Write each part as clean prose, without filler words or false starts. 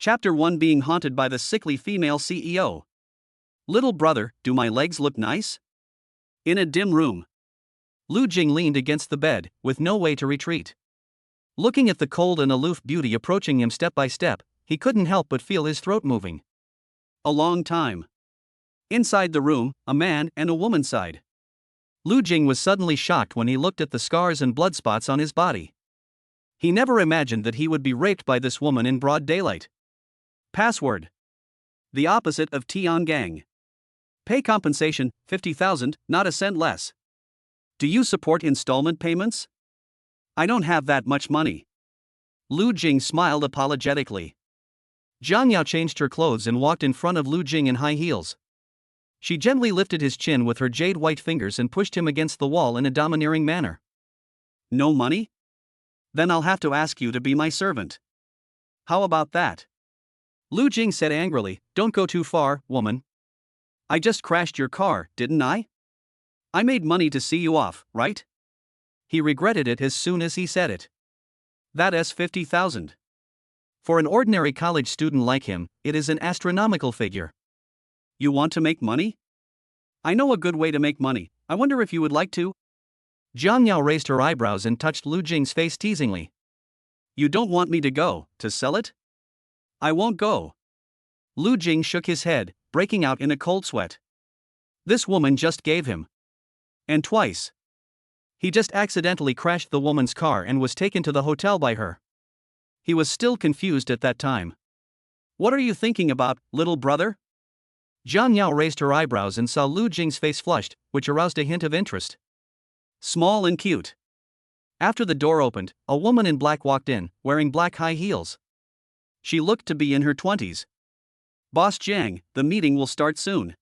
Chapter 1: Being haunted by the sickly female CEO. Little brother, do my legs look nice? In a dim room, Lu Jing leaned against the bed, with no way to retreat. Looking at the cold and aloof beauty approaching him step by step, he couldn't help but feel his throat moving. A long time. Inside the room, a man and a woman sighed. Lu Jing was suddenly shocked when he looked at the scars and blood spots on his body. He never imagined that he would be raped by this woman in broad daylight. Password: the opposite of Tiangang. Pay compensation, 50,000, not a cent less. Do you support installment payments? I don't have that much money. Lu Jing smiled apologetically. Jiang Yao changed her clothes and walked in front of Lu Jing in high heels. She gently lifted his chin with her jade-white fingers and pushed him against the wall in a domineering manner. No money? Then I'll have to ask you to be my servant. How about that? Lu Jing said angrily, Don't go too far, woman. I just crashed your car, didn't I? I made money to see you off, right? He regretted it as soon as he said it. That's 50,000. For an ordinary college student like him, it is an astronomical figure. You want to make money? I know a good way to make money. I wonder if you would like to? Jiang Yao raised her eyebrows and touched Lu Jing's face teasingly. You don't want me to go, to sell it? I won't go. Lu Jing shook his head, breaking out in a cold sweat. This woman just gave him. And twice. He just accidentally crashed the woman's car and was taken to the hotel by her. He was still confused at that time. What are you thinking about, little brother? Jiang Yao raised her eyebrows and saw Lu Jing's face flushed, which aroused a hint of interest. Small and cute. After the door opened, a woman in black walked in, wearing black high heels. She looked to be in her 20s. Boss Jiang, the meeting will start soon.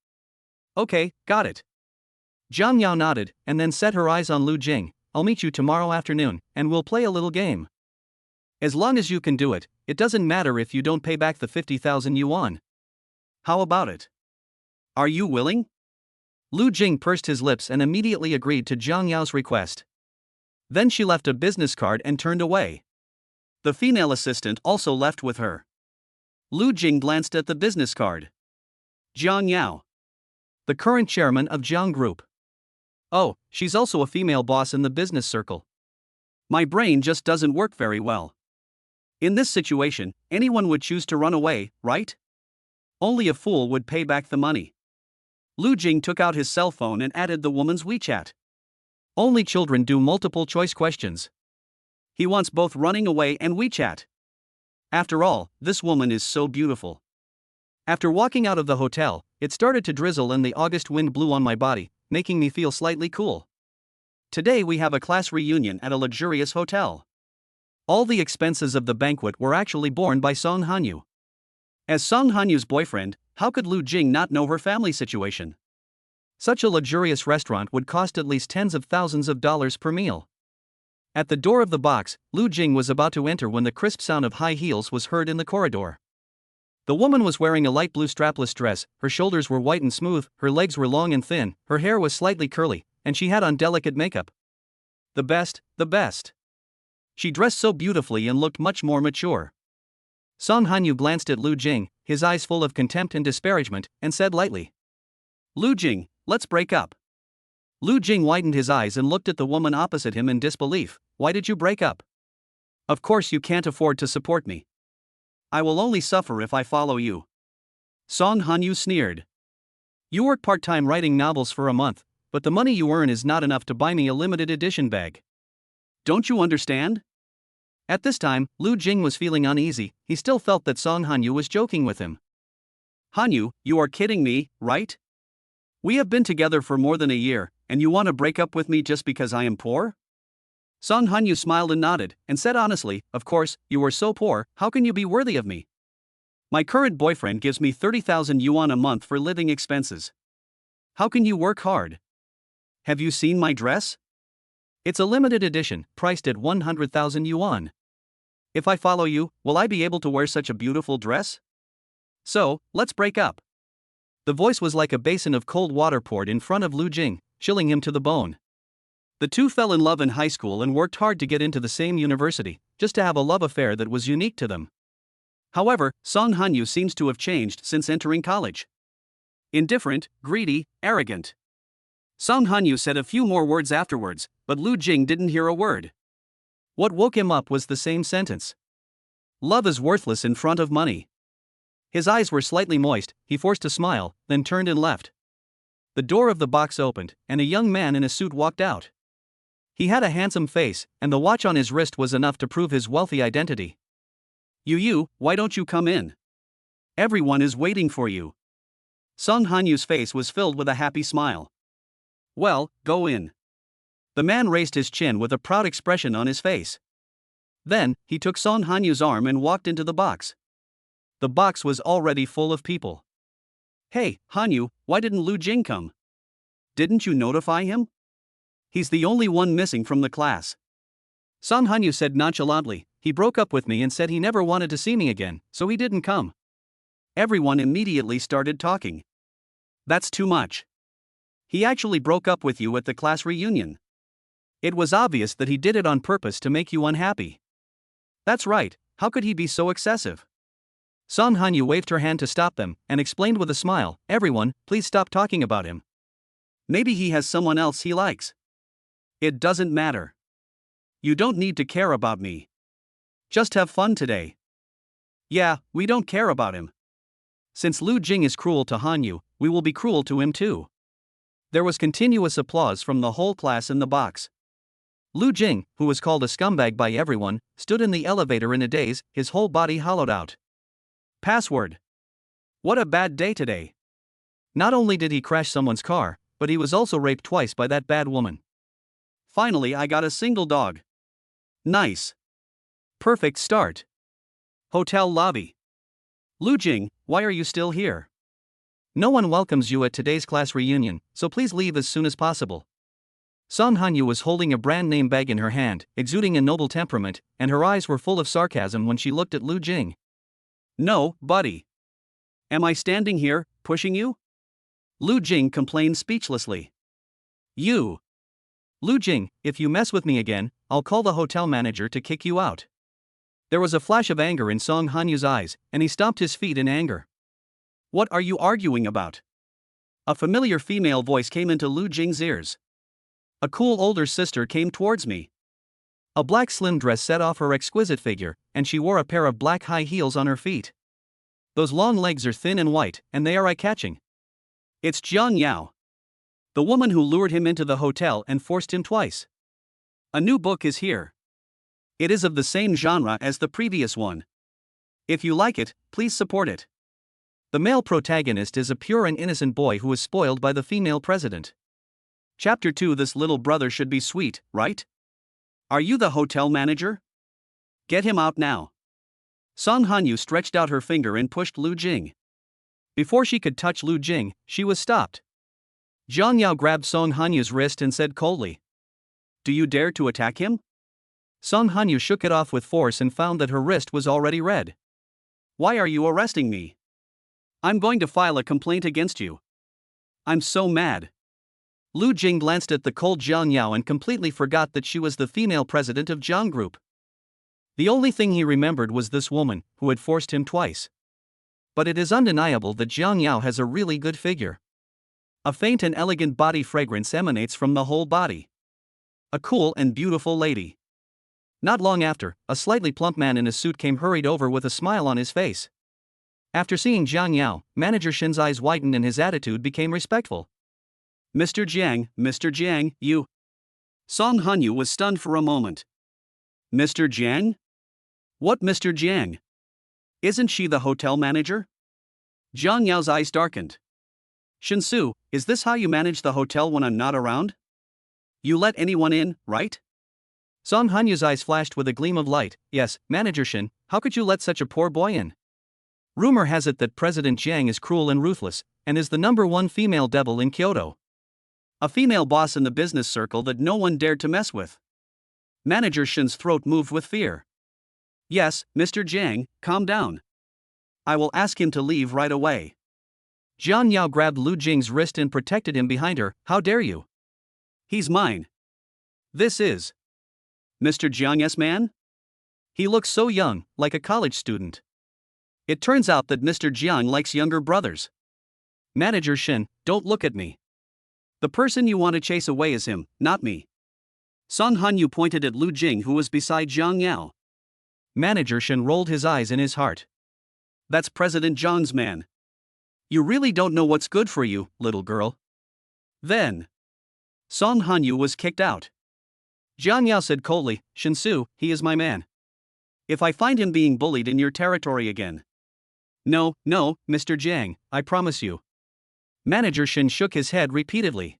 Okay, got it. Jiang Yao nodded, and then set her eyes on Lu Jing. I'll meet you tomorrow afternoon, and we'll play a little game. As long as you can do it, it doesn't matter if you don't pay back the 50,000 yuan. How about it? Are you willing? Lu Jing pursed his lips and immediately agreed to Jiang Yao's request. Then she left a business card and turned away. The female assistant also left with her. Lu Jing glanced at the business card. Jiang Yao, the current chairman of Jiang Group. Oh, she's also a female boss in the business circle. My brain just doesn't work very well. In this situation, anyone would choose to run away, right? Only a fool would pay back the money. Lu Jing took out his cell phone and added the woman's WeChat. Only children do multiple choice questions. He wants both running away and WeChat. After all, this woman is so beautiful. After walking out of the hotel, it started to drizzle and the August wind blew on my body, making me feel slightly cool. Today we have a class reunion at a luxurious hotel. All the expenses of the banquet were actually borne by Song Hanyu. As Song Hanyu's boyfriend, how could Lu Jing not know her family situation? Such a luxurious restaurant would cost at least tens of thousands of dollars per meal. At the door of the box, Lu Jing was about to enter when the crisp sound of high heels was heard in the corridor. The woman was wearing a light blue strapless dress, her shoulders were white and smooth, her legs were long and thin, her hair was slightly curly, and she had on delicate makeup. The best, the best. She dressed so beautifully and looked much more mature. Song Hanyu glanced at Lu Jing, his eyes full of contempt and disparagement, and said lightly, Lu Jing, let's break up. Lu Jing widened his eyes and looked at the woman opposite him in disbelief. Why did you break up? Of course you can't afford to support me. I will only suffer if I follow you. Song Hanyu sneered. You work part-time writing novels for a month, but the money you earn is not enough to buy me a limited edition bag. Don't you understand? At this time, Lu Jing was feeling uneasy. He still felt that Song Hanyu was joking with him. Hanyu, you are kidding me, right? We have been together for more than a year, and you want to break up with me just because I am poor? Song Hanyu smiled and nodded, and said honestly, of course, you are so poor, how can you be worthy of me? My current boyfriend gives me 30,000 yuan a month for living expenses. How can you work hard? Have you seen my dress? It's a limited edition, priced at 100,000 yuan. If I follow you, will I be able to wear such a beautiful dress? So, let's break up. The voice was like a basin of cold water poured in front of Lu Jing, chilling him to the bone. The two fell in love in high school and worked hard to get into the same university, just to have a love affair that was unique to them. However, Song Hanyu seems to have changed since entering college. Indifferent, greedy, arrogant. Song Hanyu said a few more words afterwards, but Lu Jing didn't hear a word. What woke him up was the same sentence. Love is worthless in front of money. His eyes were slightly moist, he forced a smile, then turned and left. The door of the box opened, and a young man in a suit walked out. He had a handsome face, and the watch on his wrist was enough to prove his wealthy identity. You, why don't you come in? Everyone is waiting for you. Song Hanyu's face was filled with a happy smile. Well, go in. The man raised his chin with a proud expression on his face. Then, he took Song Hanyu's arm and walked into the box. The box was already full of people. Hey, Hanyu, why didn't Lu Jing come? Didn't you notify him? He's the only one missing from the class. Song Hanyu said nonchalantly, he broke up with me and said he never wanted to see me again, so he didn't come. Everyone immediately started talking. That's too much. He actually broke up with you at the class reunion. It was obvious that he did it on purpose to make you unhappy. That's right, how could he be so excessive? Song Hanyu waved her hand to stop them, and explained with a smile, everyone, please stop talking about him. Maybe he has someone else he likes. It doesn't matter. You don't need to care about me. Just have fun today. Yeah, we don't care about him. Since Lu Jing is cruel to Hanyu, we will be cruel to him too. There was continuous applause from the whole class in the box. Lu Jing, who was called a scumbag by everyone, stood in the elevator in a daze, his whole body hollowed out. Password. What a bad day today. Not only did he crash someone's car, but he was also raped twice by that bad woman. Finally, I got a single dog. Nice. Perfect start. Hotel lobby. Lu Jing, why are you still here? No one welcomes you at today's class reunion, so please leave as soon as possible. Song Hanyu was holding a brand name bag in her hand, exuding a noble temperament, and her eyes were full of sarcasm when she looked at Lu Jing. No, buddy. Am I standing here, pushing you? Lu Jing complained speechlessly. You. Lu Jing, if you mess with me again, I'll call the hotel manager to kick you out. There was a flash of anger in Song Hanyu's eyes, and he stomped his feet in anger. What are you arguing about? A familiar female voice came into Lu Jing's ears. A cool older sister came towards me. A black slim dress set off her exquisite figure, and she wore a pair of black high heels on her feet. Those long legs are thin and white, and they are eye-catching. It's Jiang Yao. The woman who lured him into the hotel and forced him twice. A new book is here. It is of the same genre as the previous one. If you like it, please support it. The male protagonist is a pure and innocent boy who is spoiled by the female president. Chapter 2. This little brother should be sweet, right? Are you the hotel manager? Get him out now. Song Hanyu stretched out her finger and pushed Lu Jing. Before she could touch Lu Jing, she was stopped. Jiang Yao grabbed Song Hanyu's wrist and said coldly, Do you dare to attack him? Song Hanyu shook it off with force and found that her wrist was already red. Why are you arresting me? I'm going to file a complaint against you. I'm so mad. Lu Jing glanced at the cold Jiang Yao and completely forgot that she was the female president of Jiang Group. The only thing he remembered was this woman, who had forced him twice. But it is undeniable that Jiang Yao has a really good figure. A faint and elegant body fragrance emanates from the whole body. A cool and beautiful lady. Not long after, a slightly plump man in a suit came hurried over with a smile on his face. After seeing Jiang Yao, Manager Shin's eyes widened and his attitude became respectful. Mr. Jiang, you... Song Hanyu was stunned for a moment. Mr. Jiang? What Mr. Jiang? Isn't she the hotel manager? Jiang Yao's eyes darkened. Shinsu, is this how you manage the hotel when I'm not around? You let anyone in, right? Song Hanyu's eyes flashed with a gleam of light. Yes, Manager Shin, how could you let such a poor boy in? Rumor has it that President Jiang is cruel and ruthless, and is the #1 female devil in Kyoto. A female boss in the business circle that no one dared to mess with. Manager Shin's throat moved with fear. Yes, Mr. Jiang, calm down. I will ask him to leave right away. Jiang Yao grabbed Lu Jing's wrist and protected him behind her. How dare you? He's mine. This is Mr. Jiang's man? He looks so young, like a college student. It turns out that Mr. Jiang likes younger brothers. Manager Shin, don't look at me. The person you want to chase away is him, not me. Song Hanyu pointed at Lu Jing, who was beside Jiang Yao. Manager Shin rolled his eyes in his heart. That's President Zhang's man. You really don't know what's good for you, little girl. Then Song Hanyu was kicked out. Jiang Yao said coldly, Shinsu, he is my man. If I find him being bullied in your territory again. No, Mr. Jiang, I promise you. Manager Shin shook his head repeatedly.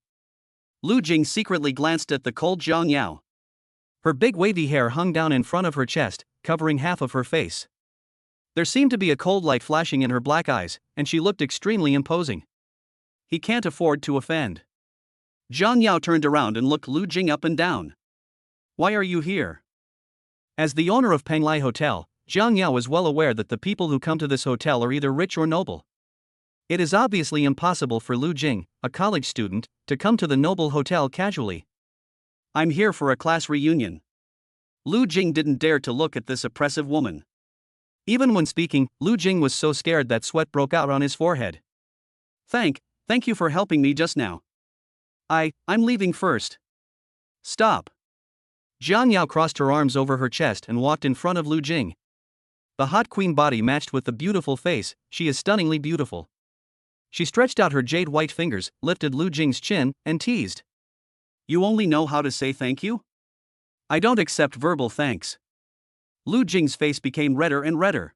Lu Jing secretly glanced at the cold Jiang Yao. Her big wavy hair hung down in front of her chest, covering half of her face. There seemed to be a cold light flashing in her black eyes, and she looked extremely imposing. He can't afford to offend. Jiang Yao turned around and looked Lu Jing up and down. Why are you here? As the owner of Penglai Hotel, Jiang Yao is well aware that the people who come to this hotel are either rich or noble. It is obviously impossible for Lu Jing, a college student, to come to the noble hotel casually. I'm here for a class reunion. Lu Jing didn't dare to look at this oppressive woman. Even when speaking, Lu Jing was so scared that sweat broke out on his forehead. Thank you for helping me just now. I'm leaving first. Stop. Jiang Yao crossed her arms over her chest and walked in front of Lu Jing. The hot queen body matched with the beautiful face, she is stunningly beautiful. She stretched out her jade white fingers, lifted Lu Jing's chin, and teased. You only know how to say thank you? I don't accept verbal thanks. Lu Jing's face became redder and redder.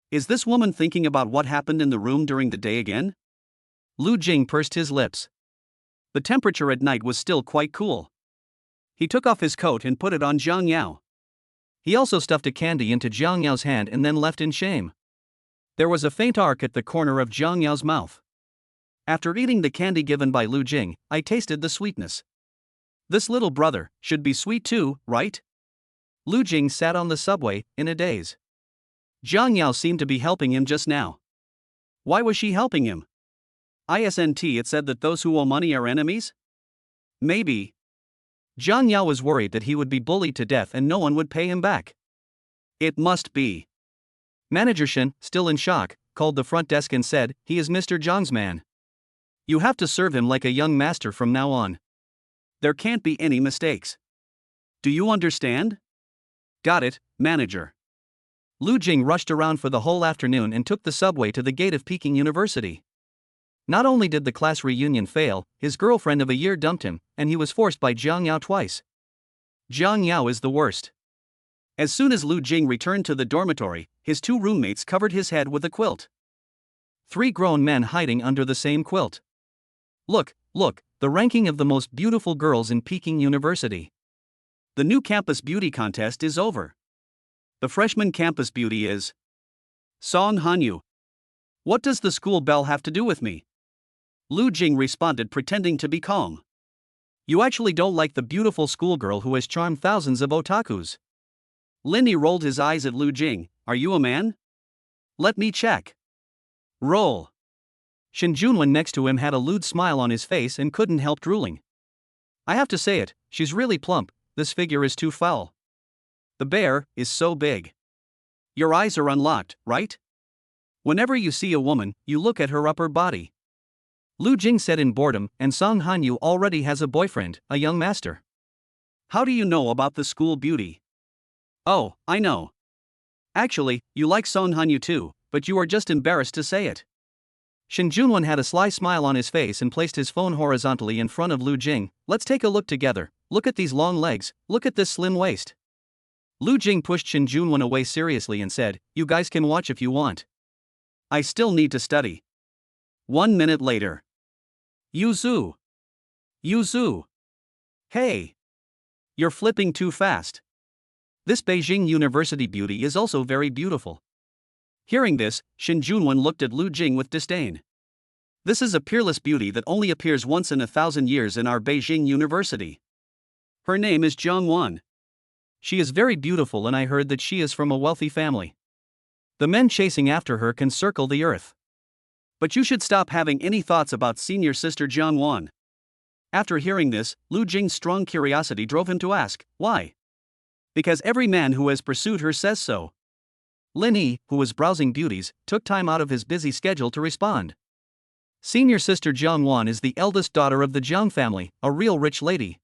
Is this woman thinking about what happened in the room during the day again? Lu Jing pursed his lips. The temperature at night was still quite cool. He took off his coat and put it on Jiang Yao. He also stuffed a candy into Jiang Yao's hand and then left in shame. There was a faint arc at the corner of Jiang Yao's mouth. After eating the candy given by Lu Jing, I tasted the sweetness. This little brother should be sweet too, right? Lu Jing sat on the subway, in a daze. Jiang Yao seemed to be helping him just now. Why was she helping him? Isn't it said that those who owe money are enemies? Maybe. Jiang Yao was worried that he would be bullied to death and no one would pay him back. It must be. Manager Shin, still in shock, called the front desk and said, he is Mr. Zhang's man. You have to serve him like a young master from now on. There can't be any mistakes. Do you understand? Got it, manager. Lu Jing rushed around for the whole afternoon and took the subway to the gate of Peking University. Not only did the class reunion fail, his girlfriend of a year dumped him, and he was forced by Jiang Yao twice. Jiang Yao is the worst. As soon as Lu Jing returned to the dormitory, his two roommates covered his head with a quilt. 3 grown men hiding under the same quilt. Look, the ranking of the most beautiful girls in Peking University. The new campus beauty contest is over. The freshman campus beauty is Song Hanyu. What does the school bell have to do with me? Lu Jing responded, pretending to be calm. You actually don't like the beautiful schoolgirl who has charmed thousands of otakus. Lindy rolled his eyes at Lu Jing. Are you a man? Let me check. Roll. Shin Junwen next to him had a lewd smile on his face and couldn't help drooling. I have to say it, she's really plump, this figure is too foul. The bear is so big. Your eyes are unlocked, right? Whenever you see a woman, you look at her upper body. Lu Jing said in boredom, and Song Hanyu already has a boyfriend, a young master. How do you know about the school beauty? Oh, I know. Actually, you like Song Hanyu too, but you are just embarrassed to say it. Shin Junwen had a sly smile on his face and placed his phone horizontally in front of Lu Jing. Let's take a look together. Look at these long legs, look at this slim waist. Lu Jing pushed Shin Junwen away seriously and said, you guys can watch if you want. I still need to study. 1 minute later. Yuzu. Hey. You're flipping too fast. This Beijing University beauty is also very beautiful. Hearing this, Shin Junwen looked at Lu Jing with disdain. This is a peerless beauty that only appears once in 1,000 years in our Beijing University. Her name is Jiang Wan. She is very beautiful and I heard that she is from a wealthy family. The men chasing after her can circle the earth. But you should stop having any thoughts about senior sister Jiang Wan. After hearing this, Lu Jing's strong curiosity drove him to ask, why? Because every man who has pursued her says so. Lin Yi, who was browsing beauties, took time out of his busy schedule to respond. Senior sister Jiang Wan is the eldest daughter of the Jiang family, a real rich lady.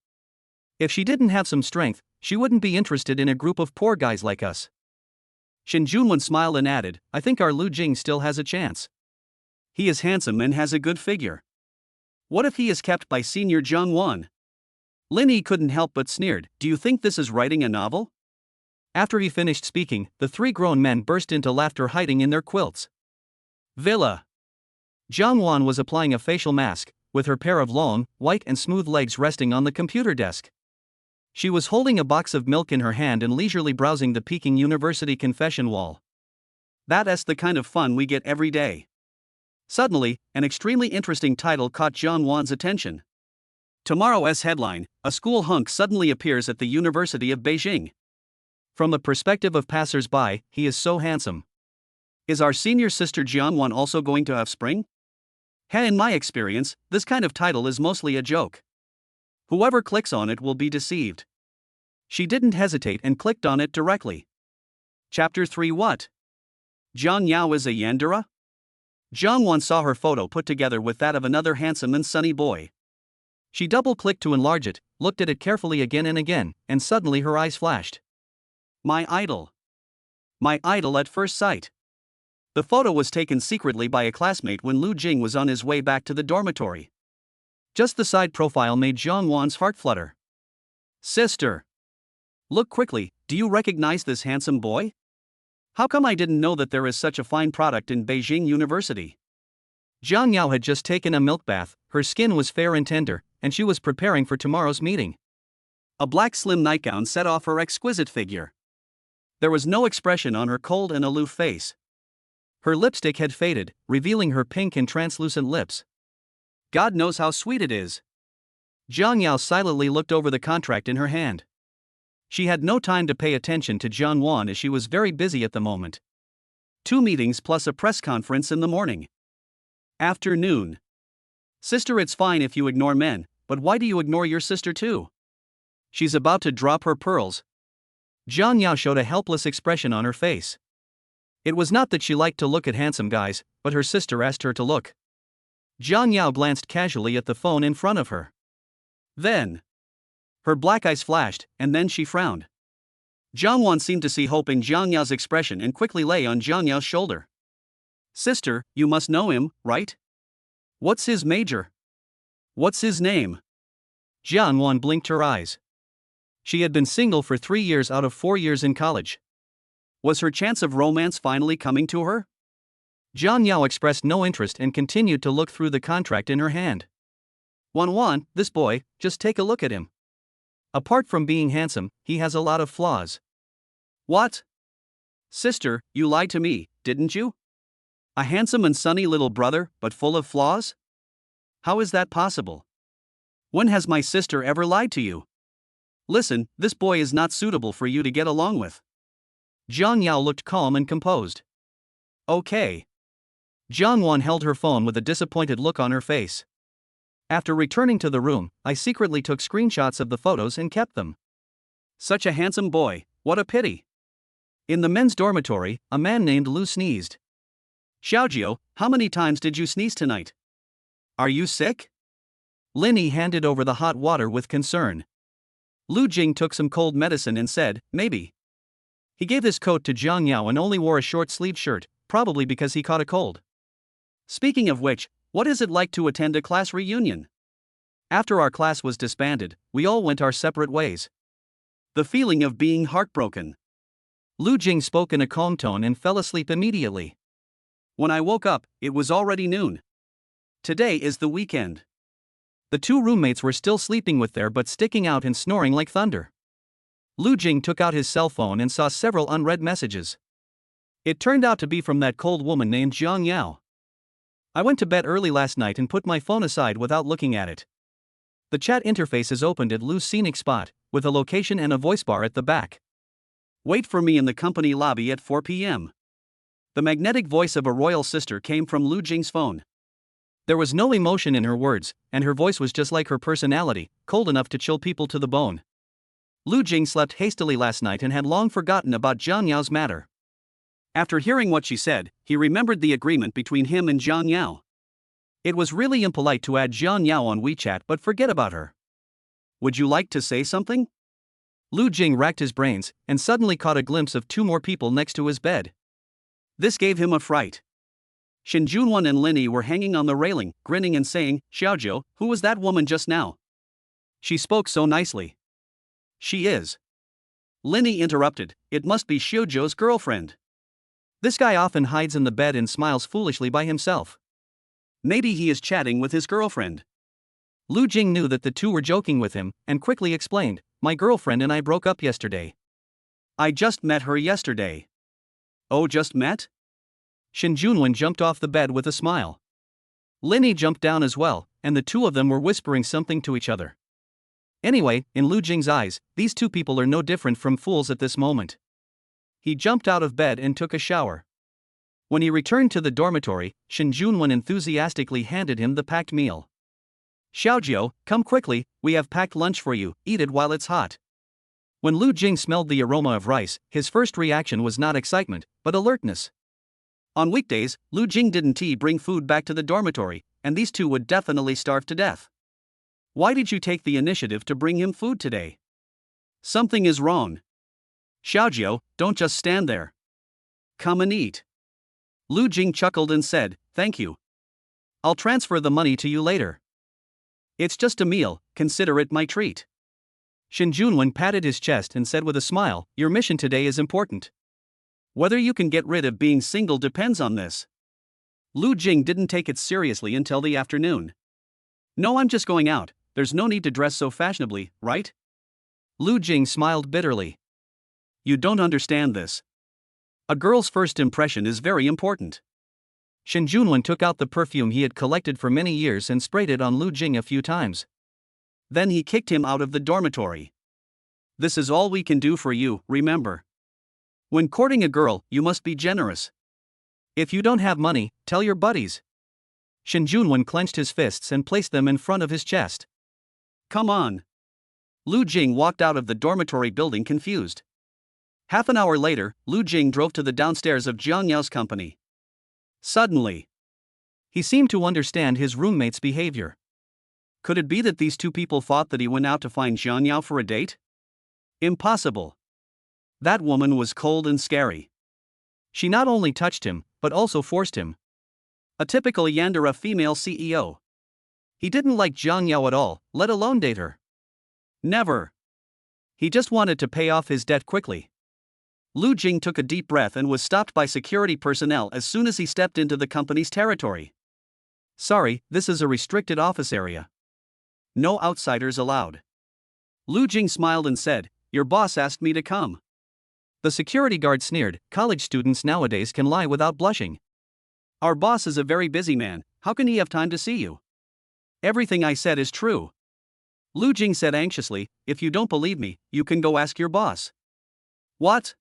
If she didn't have some strength, she wouldn't be interested in a group of poor guys like us. Shin Junwen smiled and added, I think our Lu Jing still has a chance. He is handsome and has a good figure. What if he is kept by senior Jiang Wan? Lin Yi couldn't help but sneered, do you think this is writing a novel? After he finished speaking, the three grown men burst into laughter hiding in their quilts. Villa. Jiang Wan was applying a facial mask, with her pair of long, white and smooth legs resting on the computer desk. She was holding a box of milk in her hand and leisurely browsing the Peking University confession wall. That's the kind of fun we get every day. Suddenly, an extremely interesting title caught Jiang Wan's attention. Tomorrow's headline, a school hunk suddenly appears at the University of Beijing. From the perspective of passers-by, he is so handsome. Is our senior sister Jiang Wan also going to have spring? In my experience, this kind of title is mostly a joke. Whoever clicks on it will be deceived. She didn't hesitate and clicked on it directly. Chapter 3 What? Jiang Yao is a yandere? Jiang Wan saw her photo put together with that of another handsome and sunny boy. She double-clicked to enlarge it, looked at it carefully again and again, and suddenly her eyes flashed. My idol. My idol at first sight. The photo was taken secretly by a classmate when Lu Jing was on his way back to the dormitory. Just the side profile made Jiang Wan's heart flutter. Sister. Look quickly, do you recognize this handsome boy? How come I didn't know that there is such a fine product in Beijing University? Jiang Yao had just taken a milk bath, her skin was fair and tender, and she was preparing for tomorrow's meeting. A black slim nightgown set off her exquisite figure. There was no expression on her cold and aloof face. Her lipstick had faded, revealing her pink and translucent lips. God knows how sweet it is. Jiang Yao silently looked over the contract in her hand. She had no time to pay attention to Jiang Wan as she was very busy at the moment. 2 meetings plus a press conference in the morning. Afternoon. Sister, it's fine if you ignore men, but why do you ignore your sister too? She's about to drop her pearls. Jiang Yao showed a helpless expression on her face. It was not that she liked to look at handsome guys, but her sister asked her to look. Jiang Yao glanced casually at the phone in front of her. Then, her black eyes flashed, and then she frowned. Jiang Wan seemed to see hope in Jiang Yao's expression and quickly lay on Jiang Yao's shoulder. Sister, you must know him, right? What's his major? What's his name? Jiang Wan blinked her eyes. She had been single for 3 years out of 4 years in college. Was her chance of romance finally coming to her? Jiang Yao expressed no interest and continued to look through the contract in her hand. Wan, this boy, just take a look at him. Apart from being handsome, he has a lot of flaws. What? Sister, you lied to me, didn't you? A handsome and sunny little brother, but full of flaws? How is that possible? When has my sister ever lied to you? Listen, this boy is not suitable for you to get along with. Jiang Yao looked calm and composed. Okay. Jiang Wan held her phone with a disappointed look on her face. After returning to the room, I secretly took screenshots of the photos and kept them. Such a handsome boy, what a pity. In the men's dormitory, a man named Lu sneezed. Xiaojiu, how many times did you sneeze tonight? Are you sick? Lin Yi handed over the hot water with concern. Lu Jing took some cold medicine and said, maybe. He gave his coat to Jiang Yao and only wore a short-sleeved shirt, probably because he caught a cold. Speaking of which, what is it like to attend a class reunion? After our class was disbanded, we all went our separate ways. The feeling of being heartbroken. Lu Jing spoke in a calm tone and fell asleep immediately. When I woke up, it was already noon. Today is the weekend. The 2 roommates were still sleeping with their butts sticking out and snoring like thunder. Lu Jing took out his cell phone and saw several unread messages. It turned out to be from that cold woman named Jiang Yao. I went to bed early last night and put my phone aside without looking at it. The chat interface is opened at Lu's scenic spot, with a location and a voice bar at the back. Wait for me in the company lobby at 4 p.m. The magnetic voice of a royal sister came from Lu Jing's phone. There was no emotion in her words, and her voice was just like her personality, cold enough to chill people to the bone. Lu Jing slept hastily last night and had long forgotten about Jiang Yao's matter. After hearing what she said, he remembered the agreement between him and Jiang Yao. It was really impolite to add Jiang Yao on WeChat but forget about her. Would you like to say something? Lu Jing racked his brains and suddenly caught a glimpse of two more people next to his bed. This gave him a fright. Shin Junwan and Linny were hanging on the railing, grinning and saying, "Xiaojiu, who was that woman just now? She spoke so nicely." "She is." Linny interrupted, "It must be Xiaojiu's girlfriend. This guy often hides in the bed and smiles foolishly by himself. Maybe he is chatting with his girlfriend." Lu Jing knew that the two were joking with him, and quickly explained, "My girlfriend and I broke up yesterday. I just met her yesterday." "Oh, just met?" Shin Junwen jumped off the bed with a smile. Linny jumped down as well, and the two of them were whispering something to each other. Anyway, in Lu Jing's eyes, these two people are no different from fools at this moment. He jumped out of bed and took a shower. When he returned to the dormitory, Shin Junwen enthusiastically handed him the packed meal. "Xiaojiu, come quickly, we have packed lunch for you, eat it while it's hot." When Lu Jing smelled the aroma of rice, his first reaction was not excitement, but alertness. On weekdays, Lu Jing didn't bring food back to the dormitory, and these two would definitely starve to death. Why did you take the initiative to bring him food today? Something is wrong. Xiaojiu, don't just stand there. Come and eat. Lu Jing chuckled and said, "Thank you. I'll transfer the money to you later. It's just a meal, consider it my treat." Shin Junwen patted his chest and said with a smile, "Your mission today is important. Whether you can get rid of being single depends on this." Lu Jing didn't take it seriously until the afternoon. "No, I'm just going out, there's no need to dress so fashionably, right?" Lu Jing smiled bitterly. "You don't understand this. A girl's first impression is very important." Shin Junwen took out the perfume he had collected for many years and sprayed it on Lu Jing a few times. Then he kicked him out of the dormitory. "This is all we can do for you, remember. When courting a girl, you must be generous. If you don't have money, tell your buddies." Shin Junwen clenched his fists and placed them in front of his chest. "Come on." Lu Jing walked out of the dormitory building confused. Half an hour later, Lu Jing drove to the downstairs of Jiang Yao's company. Suddenly, he seemed to understand his roommate's behavior. Could it be that these two people thought that he went out to find Jiang Yao for a date? Impossible. That woman was cold and scary. She not only touched him, but also forced him. A typical yandere female CEO. He didn't like Jiang Yao at all, let alone date her. Never. He just wanted to pay off his debt quickly. Lu Jing took a deep breath and was stopped by security personnel as soon as he stepped into the company's territory. "Sorry, this is a restricted office area. No outsiders allowed." Lu Jing smiled and said, "Your boss asked me to come." The security guard sneered, "College students nowadays can lie without blushing. Our boss is a very busy man, how can he have time to see you?" "Everything I said is true." Lu Jing said anxiously, "If you don't believe me, you can go ask your boss." "What?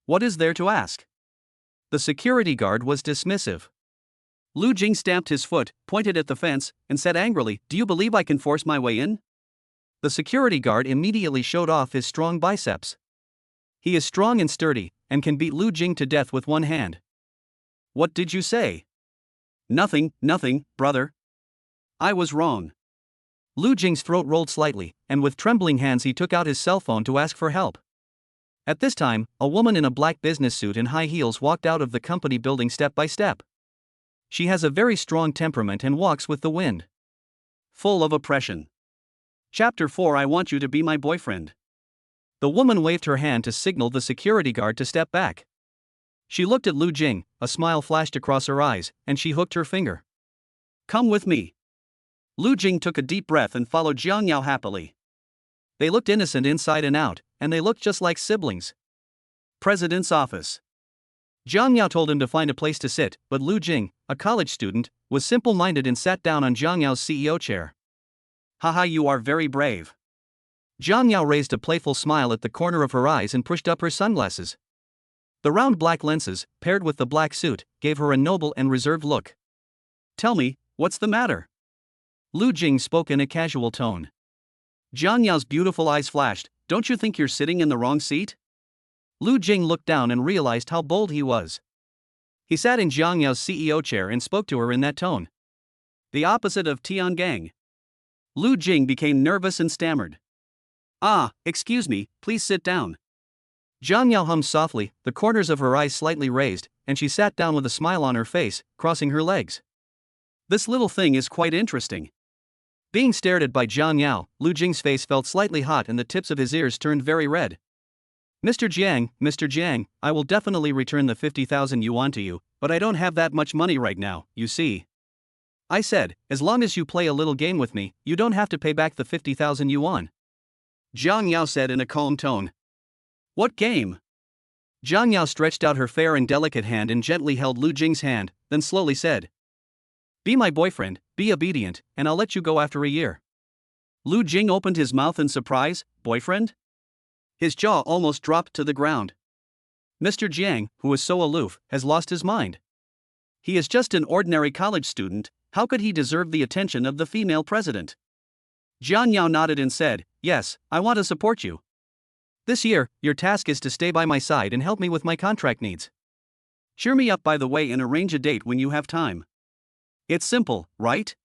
What is there to ask?" The security guard was dismissive. Lu Jing stamped his foot, pointed at the fence, and said angrily, "Do you believe I can force my way in?" The security guard immediately showed off his strong biceps. He is strong and sturdy, and can beat Lu Jing to death with one hand. "What did you say?" Nothing, brother. I was wrong." Lu Jing's throat rolled slightly, and with trembling hands he took out his cell phone to ask for help. At this time, a woman in a black business suit and high heels walked out of the company building step by step. She has a very strong temperament and walks with the wind. Full of oppression. Chapter 4. I want you to be my boyfriend. The woman waved her hand to signal the security guard to step back. She looked at Lu Jing, a smile flashed across her eyes, and she hooked her finger. "Come with me." Lu Jing took a deep breath and followed Jiang Yao happily. They looked innocent inside and out, and they looked just like siblings. President's office. Jiang Yao told him to find a place to sit, but Lu Jing, a college student, was simple-minded and sat down on Jiang Yao's CEO chair. "Haha, you are very brave." Jiang Yao raised a playful smile at the corner of her eyes and pushed up her sunglasses. The round black lenses, paired with the black suit, gave her a noble and reserved look. "Tell me, what's the matter?" Lu Jing spoke in a casual tone. Jiang Yao's beautiful eyes flashed, "Don't you think you're sitting in the wrong seat?" Lu Jing looked down and realized how bold he was. He sat in Jiang Yao's CEO chair and spoke to her in that tone. The opposite of Tiangang. Lu Jing became nervous and stammered. "Ah, excuse me, please sit down." Jiang Yao hummed softly, the corners of her eyes slightly raised, and she sat down with a smile on her face, crossing her legs. "This little thing is quite interesting." Being stared at by Jiang Yao, Lu Jing's face felt slightly hot and the tips of his ears turned very red. Mr. Jiang, I will definitely return the 50,000 yuan to you, but I don't have that much money right now, you see. I said, as long as you play a little game with me, you don't have to pay back the 50,000 yuan. Jiang Yao said in a calm tone. What game? Jiang Yao stretched out her fair and delicate hand and gently held Lu Jing's hand, then slowly said. Be my boyfriend, be obedient, and I'll let you go after a year. Lu Jing opened his mouth in surprise. Boyfriend? His jaw almost dropped to the ground. Mr. Jiang, who is so aloof, has lost his mind. He is just an ordinary college student, how could he deserve the attention of the female president? Jiang Yao nodded and said, yes, I want to support you. This year, your task is to stay by my side and help me with my contract needs. Cheer me up by the way and arrange a date when you have time. It's simple, right?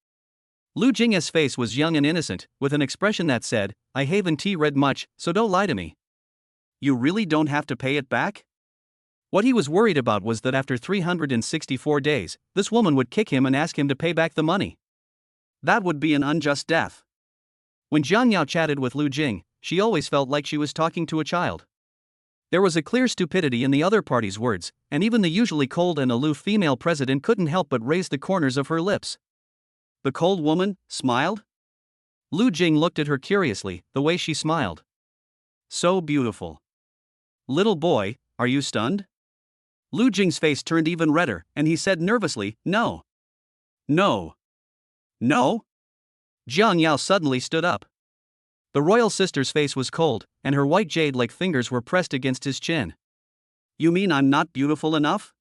Lu Jing's face was young and innocent, with an expression that said, I haven't read much, so don't lie to me. You really don't have to pay it back? What he was worried about was that after 364 days, this woman would kick him and ask him to pay back the money. That would be an unjust death. When Jiang Yao chatted with Lu Jing, she always felt like she was talking to a child. There was a clear stupidity in the other party's words, and even the usually cold and aloof female president couldn't help but raise the corners of her lips. The cold woman smiled? Lu Jing looked at her curiously, the way she smiled. So beautiful. Little boy, are you stunned? Lu Jing's face turned even redder, and he said nervously, No. No. No? Jiang Yao suddenly stood up. The royal sister's face was cold, and her white jade-like fingers were pressed against his chin. You mean I'm not beautiful enough?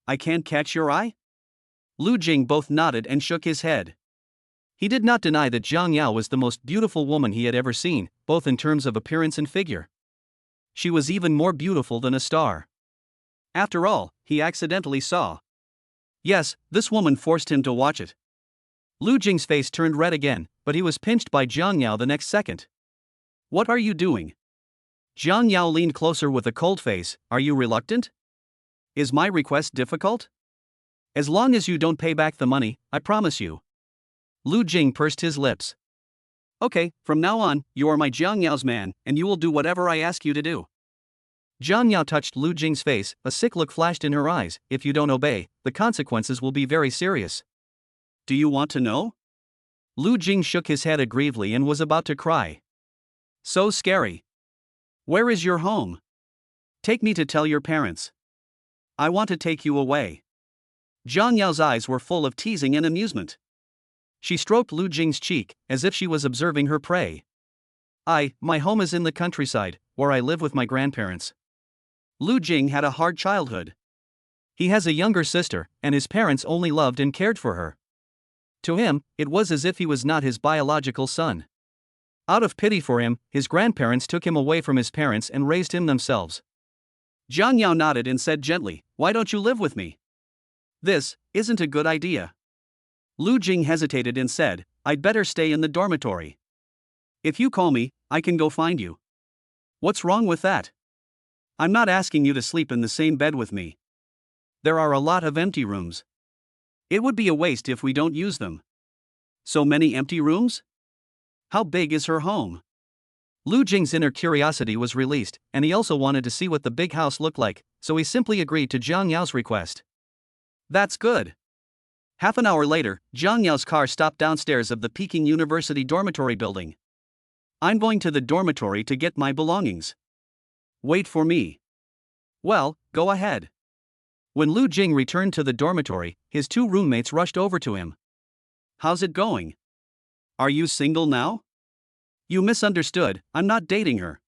I can't catch your eye? Lu Jing both nodded and shook his head. He did not deny that Jiang Yao was the most beautiful woman he had ever seen, both in terms of appearance and figure. She was even more beautiful than a star. After all, he accidentally saw. Yes, this woman forced him to watch it. Lu Jing's face turned red again, but he was pinched by Jiang Yao the next second. What are you doing? Jiang Yao leaned closer with a cold face. Are you reluctant? Is my request difficult? As long as you don't pay back the money, I promise you. Lu Jing pursed his lips. Okay, from now on, you are my Jiang Yao's man, and you will do whatever I ask you to do. Jiang Yao touched Lu Jing's face, a sick look flashed in her eyes. If you don't obey, the consequences will be very serious. Do you want to know? Lu Jing shook his head aggrievely and was about to cry. So scary. Where is your home? Take me to tell your parents. I want to take you away. Jiang Yao's eyes were full of teasing and amusement. She stroked Lu Jing's cheek, as if she was observing her prey. My home is in the countryside, where I live with my grandparents. Lu Jing had a hard childhood. He has a younger sister, and his parents only loved and cared for her. To him, it was as if he was not his biological son. Out of pity for him, his grandparents took him away from his parents and raised him themselves. Jiang Yao nodded and said gently, Why don't you live with me? This isn't a good idea. Lu Jing hesitated and said, I'd better stay in the dormitory. If you call me, I can go find you. What's wrong with that? I'm not asking you to sleep in the same bed with me. There are a lot of empty rooms. It would be a waste if we don't use them. So many empty rooms? How big is her home? Lu Jing's inner curiosity was released, and he also wanted to see what the big house looked like, so he simply agreed to Jiang Yao's request. That's good. Half an hour later, Jiang Yao's car stopped downstairs of the Peking University dormitory building. I'm going to the dormitory to get my belongings. Wait for me. Well, go ahead. When Lu Jing returned to the dormitory, his two roommates rushed over to him. How's it going? Are you single now? You misunderstood, I'm not dating her.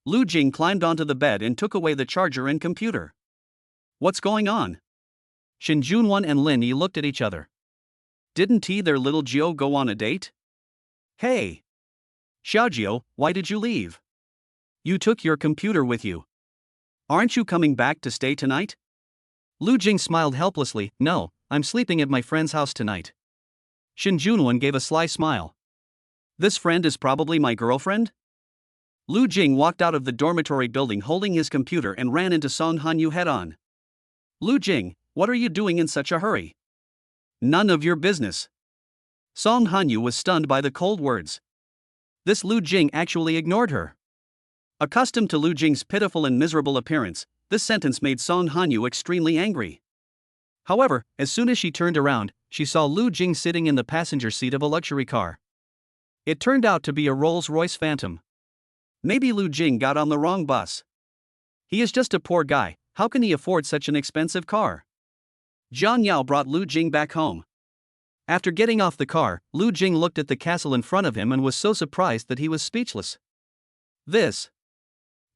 Lu Jing climbed onto the bed and took away the charger and computer. What's going on? Shin Junwan and Lin Yi looked at each other. Didn't their little Jiao go on a date? Hey! Xiaojiao, why did you leave? You took your computer with you. Aren't you coming back to stay tonight? Lu Jing smiled helplessly. No, I'm sleeping at my friend's house tonight. Shin Junwan gave a sly smile. This friend is probably my girlfriend? Lu Jing walked out of the dormitory building holding his computer and ran into Song Hanyu head-on. Lu Jing, what are you doing in such a hurry? None of your business. Song Hanyu was stunned by the cold words. This Lu Jing actually ignored her. Accustomed to Lu Jing's pitiful and miserable appearance, this sentence made Song Hanyu extremely angry. However, as soon as she turned around, she saw Lu Jing sitting in the passenger seat of a luxury car. It turned out to be a Rolls-Royce Phantom. Maybe Lu Jing got on the wrong bus. He is just a poor guy, how can he afford such an expensive car? Jiang Yao brought Lu Jing back home. After getting off the car, Lu Jing looked at the castle in front of him and was so surprised that he was speechless.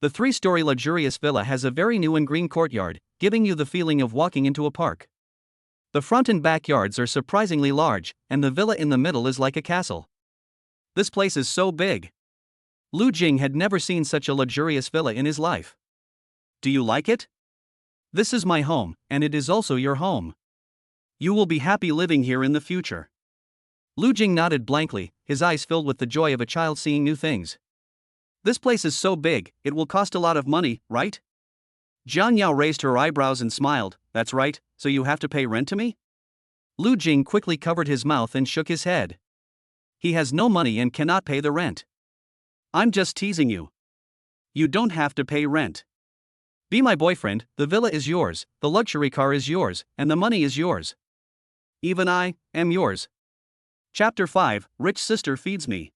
The 3-story luxurious villa has a very new and green courtyard, giving you the feeling of walking into a park. The front and back yards are surprisingly large, and the villa in the middle is like a castle. This place is so big. Lu Jing had never seen such a luxurious villa in his life. Do you like it? This is my home, and it is also your home. You will be happy living here in the future. Lu Jing nodded blankly, his eyes filled with the joy of a child seeing new things. This place is so big, it will cost a lot of money, right? Jiang Yao raised her eyebrows and smiled. That's right, so you have to pay rent to me? Lu Jing quickly covered his mouth and shook his head. He has no money and cannot pay the rent. I'm just teasing you. You don't have to pay rent. Be my boyfriend, the villa is yours, the luxury car is yours, and the money is yours. Even I am yours. Chapter 5, Rich Sister Feeds Me.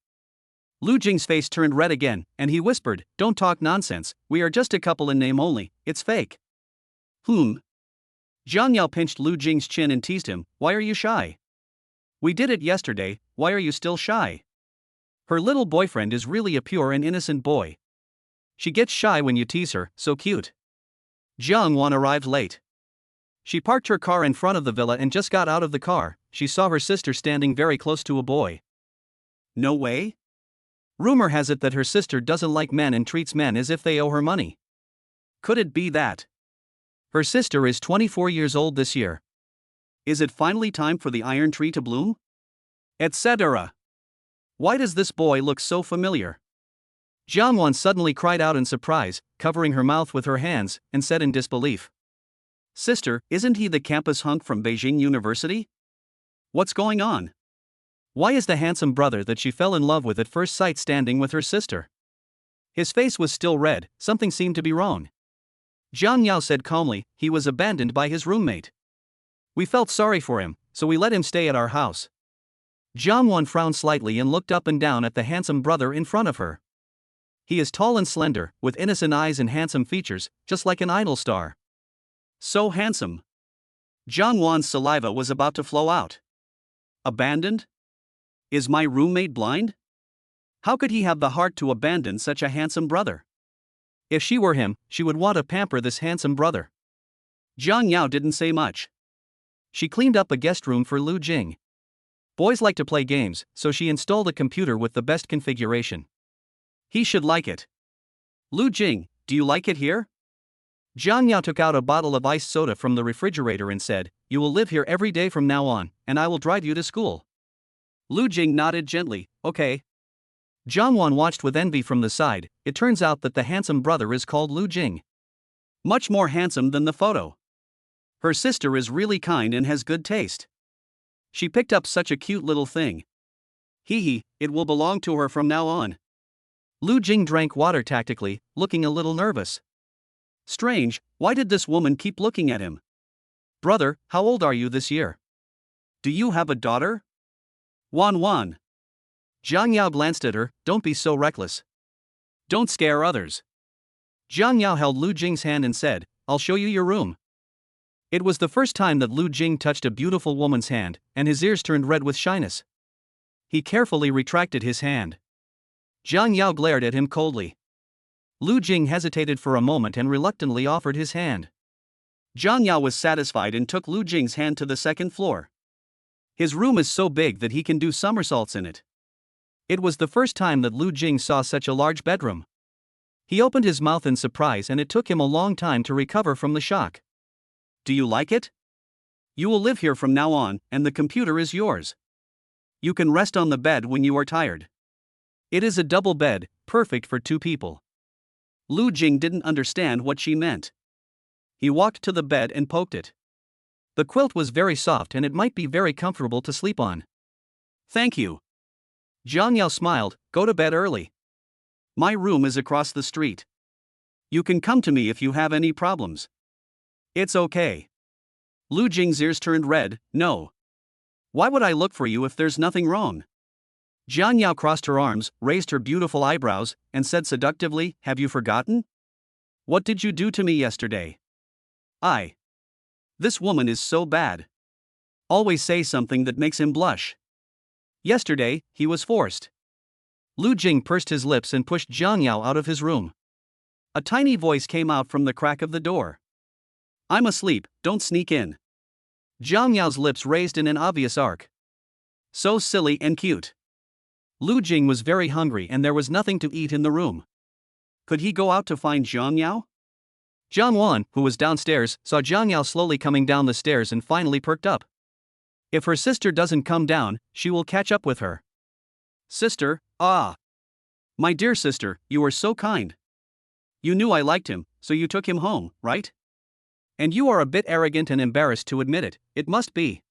Lu Jing's face turned red again, and he whispered, Don't talk nonsense, we are just a couple in name only, it's fake. Jiang Yao pinched Lu Jing's chin and teased him, Why are you shy? We did it yesterday, why are you still shy? Her little boyfriend is really a pure and innocent boy. She gets shy when you tease her, so cute. Jiang Wan arrived late. She parked her car in front of the villa and just got out of the car. She saw her sister standing very close to a boy. No way? Rumor has it that her sister doesn't like men and treats men as if they owe her money. Could it be that? Her sister is 24 years old this year. Is it finally time for the iron tree to bloom? Etc. Why does this boy look so familiar? Jiang Wan suddenly cried out in surprise, covering her mouth with her hands, and said in disbelief. Sister, isn't he the campus hunk from Beijing University? What's going on? Why is the handsome brother that she fell in love with at first sight standing with her sister? His face was still red, something seemed to be wrong. Jiang Yao said calmly, he was abandoned by his roommate. We felt sorry for him, so we let him stay at our house. Jiang Wan frowned slightly and looked up and down at the handsome brother in front of her. He is tall and slender, with innocent eyes and handsome features, just like an idol star. So handsome. Jiang Wan's saliva was about to flow out. Abandoned? Is my roommate blind? How could he have the heart to abandon such a handsome brother? If she were him, she would want to pamper this handsome brother. Jiang Yao didn't say much. She cleaned up a guest room for Lu Jing. Boys like to play games, so she installed a computer with the best configuration. He should like it. Lu Jing, do you like it here? Jiang Yao took out a bottle of iced soda from the refrigerator and said, You will live here every day from now on, and I will drive you to school. Lu Jing nodded gently, okay. Jiang Wan watched with envy from the side. It turns out that the handsome brother is called Lu Jing. Much more handsome than the photo. Her sister is really kind and has good taste. She picked up such a cute little thing. Hee, it will belong to her from now on. Lu Jing drank water tactically, looking a little nervous. Strange, why did this woman keep looking at him? Brother, how old are you this year? Do you have a daughter? Wan. Jiang Yao glanced at her, don't be so reckless. Don't scare others. Jiang Yao held Lu Jing's hand and said, I'll show you your room. It was the first time that Lu Jing touched a beautiful woman's hand, and his ears turned red with shyness. He carefully retracted his hand. Jiang Yao glared at him coldly. Lu Jing hesitated for a moment and reluctantly offered his hand. Jiang Yao was satisfied and took Lu Jing's hand to the second floor. His room is so big that he can do somersaults in it. It was the first time that Lu Jing saw such a large bedroom. He opened his mouth in surprise and it took him a long time to recover from the shock. Do you like it? You will live here from now on, and the computer is yours. You can rest on the bed when you are tired. It is a double bed, perfect for 2 people. Lu Jing didn't understand what she meant. He walked to the bed and poked it. The quilt was very soft and it might be very comfortable to sleep on. Thank you. Jiang Yao smiled. Go to bed early. My room is across the street. You can come to me if you have any problems. It's okay. Lu Jing's ears turned red. No. Why would I look for you if there's nothing wrong? Jiang Yao crossed her arms, raised her beautiful eyebrows, and said seductively, Have you forgotten? What did you do to me yesterday? This woman is so bad. Always say something that makes him blush. Yesterday, he was forced. Lu Jing pursed his lips and pushed Jiang Yao out of his room. A tiny voice came out from the crack of the door. I'm asleep, don't sneak in. Jiang Yao's lips raised in an obvious arc. So silly and cute. Lu Jing was very hungry and there was nothing to eat in the room. Could he go out to find Jiang Yao? Jiang Wan, who was downstairs, saw Jiang Yao slowly coming down the stairs and finally perked up. If her sister doesn't come down, she will catch up with her. Sister, my dear sister, you were so kind. You knew I liked him, so you took him home, right? And you are a bit arrogant and embarrassed to admit it, it must be.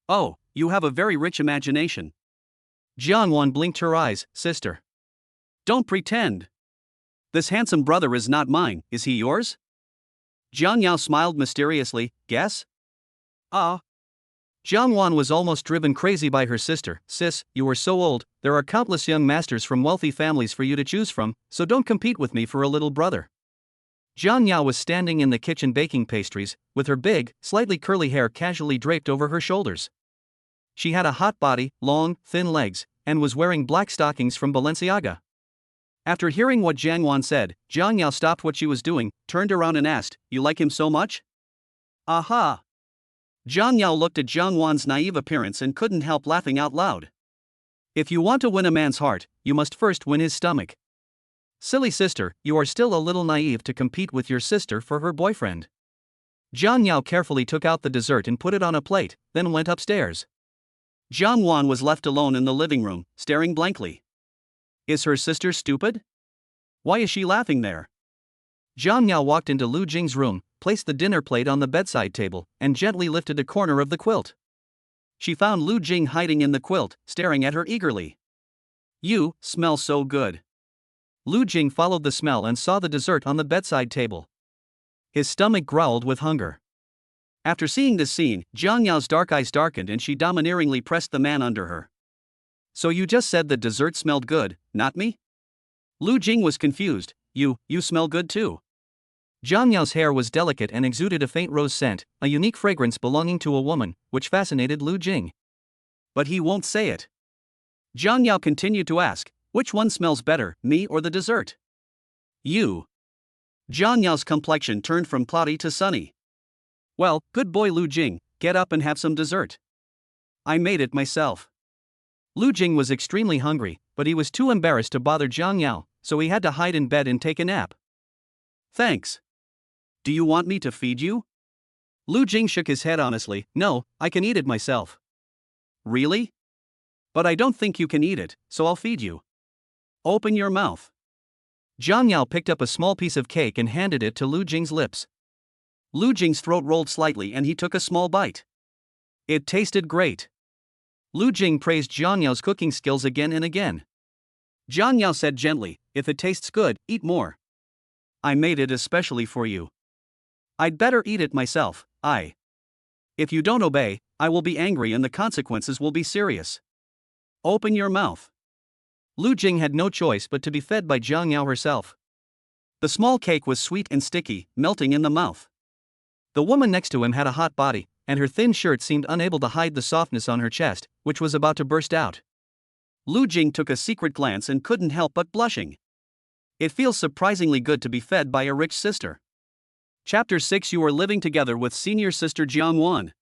Oh, you have a very rich imagination. Jiang Wan blinked her eyes. Sister. Don't pretend. This handsome brother is not mine, is he yours? Jiang Yao smiled mysteriously. Guess? Jiang Wan was almost driven crazy by her sister. Sis, you are so old, there are countless young masters from wealthy families for you to choose from, so don't compete with me for a little brother. Jiang Yao was standing in the kitchen baking pastries, with her big, slightly curly hair casually draped over her shoulders. She had a hot body, long, thin legs, and was wearing black stockings from Balenciaga. After hearing what Jiang Wan said, Jiang Yao stopped what she was doing, turned around and asked, You like him so much? Aha! Jiang Yao looked at Jiang Wan's naive appearance and couldn't help laughing out loud. If you want to win a man's heart, you must first win his stomach. Silly sister, you are still a little naive to compete with your sister for her boyfriend. Jiang Yao carefully took out the dessert and put it on a plate, then went upstairs. Jiang Wan was left alone in the living room, staring blankly. Is her sister stupid? Why is she laughing there? Jiang Yao walked into Lu Jing's room, placed the dinner plate on the bedside table, and gently lifted a corner of the quilt. She found Lu Jing hiding in the quilt, staring at her eagerly. You smell so good. Lu Jing followed the smell and saw the dessert on the bedside table. His stomach growled with hunger. After seeing this scene, Jiang Yao's dark eyes darkened and she domineeringly pressed the man under her. So you just said the dessert smelled good, not me? Lu Jing was confused. You smell good too. Jiang Yao's hair was delicate and exuded a faint rose scent, a unique fragrance belonging to a woman, which fascinated Lu Jing. But he won't say it. Jiang Yao continued to ask, which one smells better, me or the dessert? You. Jiang Yao's complexion turned from cloudy to sunny. Well, good boy Lu Jing, get up and have some dessert. I made it myself. Lu Jing was extremely hungry, but he was too embarrassed to bother Jiang Yao, so he had to hide in bed and take a nap. Thanks. Do you want me to feed you? Lu Jing shook his head honestly. No, I can eat it myself. Really? But I don't think you can eat it, so I'll feed you. Open your mouth. Jiang Yao picked up a small piece of cake and handed it to Lu Jing's lips. Lu Jing's throat rolled slightly and he took a small bite. It tasted great. Lu Jing praised Jiang Yao's cooking skills again and again. Jiang Yao said gently, if it tastes good, eat more. I made it especially for you. I'd better eat it myself. If you don't obey, I will be angry and the consequences will be serious. Open your mouth. Lu Jing had no choice but to be fed by Jiang Yao herself. The small cake was sweet and sticky, melting in the mouth. The woman next to him had a hot body, and her thin shirt seemed unable to hide the softness on her chest, which was about to burst out. Lu Jing took a secret glance and couldn't help but blushing. It feels surprisingly good to be fed by a rich sister. Chapter 6 You are living together with senior sister Jiang Wan.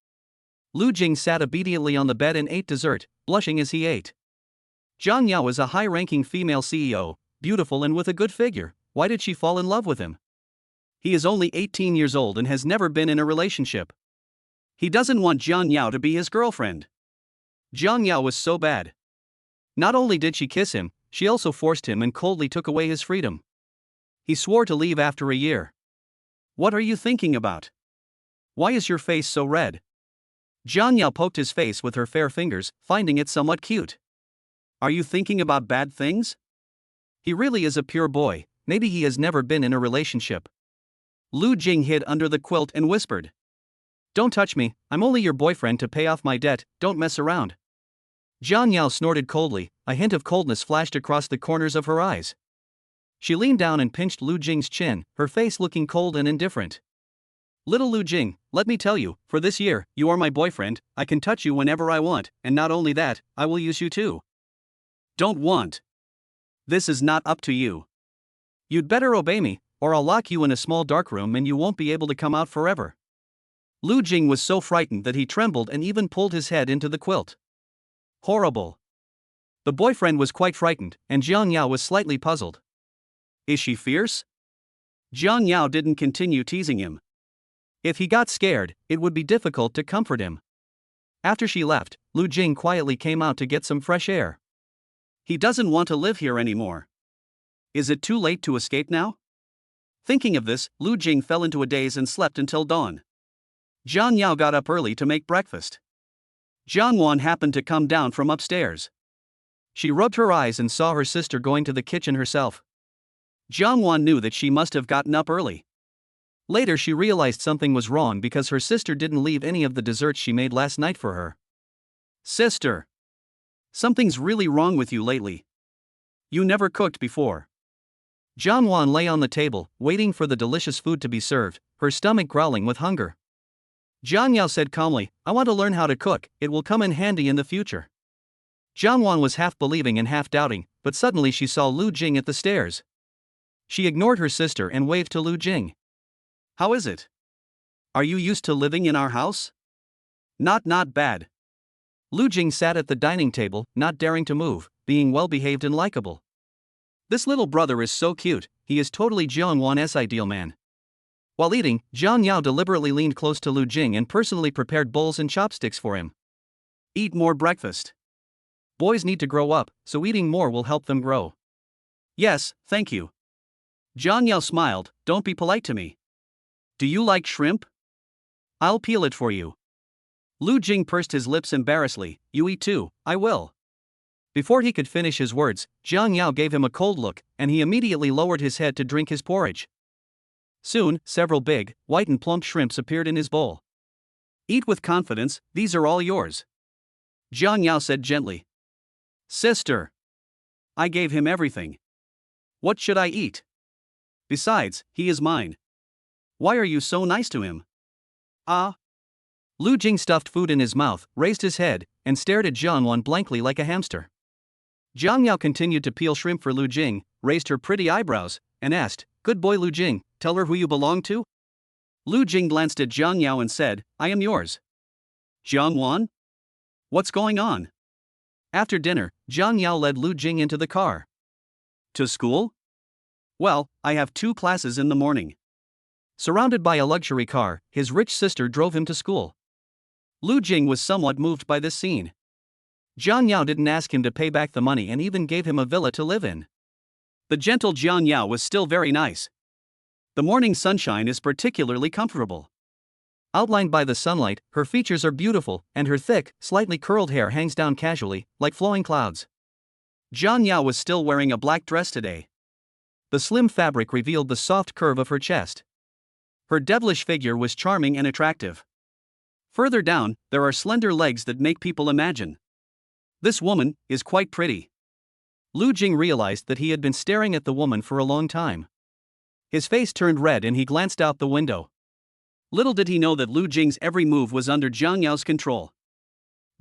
Lu Jing sat obediently on the bed and ate dessert, blushing as he ate. Jiang Yao is a high-ranking female CEO, beautiful and with a good figure, Why did she fall in love with him? He is only 18 years old and has never been in a relationship. He doesn't want Jiang Yao to be his girlfriend. Jiang Yao was so bad. Not only did she kiss him, she also forced him and coldly took away his freedom. He swore to leave after a year. What are you thinking about? Why is your face so red? Jiang Yao poked his face with her fair fingers, finding it somewhat cute. Are you thinking about bad things? He really is a pure boy, maybe he has never been in a relationship. Lu Jing hid under the quilt and whispered. Don't touch me, I'm only your boyfriend to pay off my debt, don't mess around. Jiang Yao snorted coldly, a hint of coldness flashed across the corners of her eyes. She leaned down and pinched Lu Jing's chin, her face looking cold and indifferent. Little Lu Jing, let me tell you, for this year, you are my boyfriend, I can touch you whenever I want, and not only that, I will use you too. Don't want. This is not up to you. You'd better obey me, or I'll lock you in a small dark room and you won't be able to come out forever. Lu Jing was so frightened that he trembled and even pulled his head into the quilt. Horrible. The boyfriend was quite frightened, and Jiang Yao was slightly puzzled. Is she fierce? Jiang Yao didn't continue teasing him. If he got scared, it would be difficult to comfort him. After she left, Lu Jing quietly came out to get some fresh air. He doesn't want to live here anymore. Is it too late to escape now? Thinking of this, Lu Jing fell into a daze and slept until dawn. Jiang Yao got up early to make breakfast. Jiang Wan happened to come down from upstairs. She rubbed her eyes and saw her sister going to the kitchen herself. Jiang Wan knew that she must have gotten up early. Later she realized something was wrong because her sister didn't leave any of the desserts she made last night for her. Sister! Something's really wrong with you lately. You never cooked before. Jiang Wan lay on the table, waiting for the delicious food to be served, her stomach growling with hunger. Jiang Yao said calmly, I want to learn how to cook, it will come in handy in the future. Jiang Wan was half believing and half doubting, but suddenly she saw Lu Jing at the stairs. She ignored her sister and waved to Lu Jing. How is it? Are you used to living in our house? Not bad. Lu Jing sat at the dining table, not daring to move, being well-behaved and likable. This little brother is so cute, he is totally Jiang Wan's ideal man. While eating, Jiang Yao deliberately leaned close to Lu Jing and personally prepared bowls and chopsticks for him. Eat more breakfast. Boys need to grow up, so eating more will help them grow. Yes, thank you. Jiang Yao smiled, don't be polite to me. Do you like shrimp? I'll peel it for you. Lu Jing pursed his lips embarrassedly, you eat too, I will. Before he could finish his words, Jiang Yao gave him a cold look, and he immediately lowered his head to drink his porridge. Soon, several big, white and plump shrimps appeared in his bowl. Eat with confidence, these are all yours. Jiang Yao said gently. Sister! I gave him everything. What should I eat? Besides, he is mine. Why are you so nice to him? Ah! Lu Jing stuffed food in his mouth, raised his head, and stared at Jiang Wan blankly like a hamster. Jiang Yao continued to peel shrimp for Lu Jing, raised her pretty eyebrows, and asked, Good boy Lu Jing, tell her who you belong to? Lu Jing glanced at Jiang Yao and said, I am yours. Jiang Wan? What's going on? After dinner, Jiang Yao led Lu Jing into the car. To school? Well, I have 2 classes in the morning. Surrounded by a luxury car, his rich sister drove him to school. Lu Jing was somewhat moved by this scene. Jiang Yao didn't ask him to pay back the money and even gave him a villa to live in. The gentle Jiang Yao was still very nice. The morning sunshine is particularly comfortable. Outlined by the sunlight, her features are beautiful, and her thick, slightly curled hair hangs down casually, like flowing clouds. Jiang Yao was still wearing a black dress today. The slim fabric revealed the soft curve of her chest. Her devilish figure was charming and attractive. Further down, there are slender legs that make people imagine. This woman is quite pretty. Lu Jing realized that he had been staring at the woman for a long time. His face turned red and he glanced out the window. Little did he know that Lu Jing's every move was under Jiang Yao's control.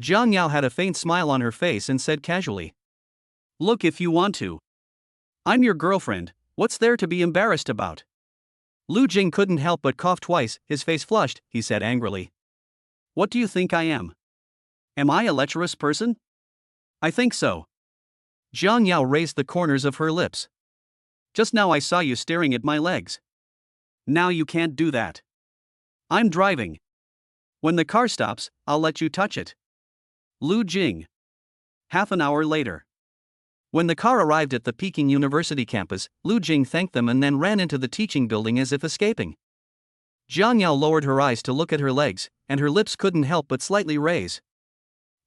Jiang Yao had a faint smile on her face and said casually, Look if you want to. I'm your girlfriend, what's there to be embarrassed about? Lu Jing couldn't help but cough twice, his face flushed, he said angrily. What do you think I am? Am I a lecherous person? I think so. Jiang Yao raised the corners of her lips. Just now I saw you staring at my legs. Now you can't do that. I'm driving. When the car stops, I'll let you touch it. Lu Jing. Half an hour later. When the car arrived at the Peking University campus, Lu Jing thanked them and then ran into the teaching building as if escaping. Jiang Yao lowered her eyes to look at her legs, and her lips couldn't help but slightly raise.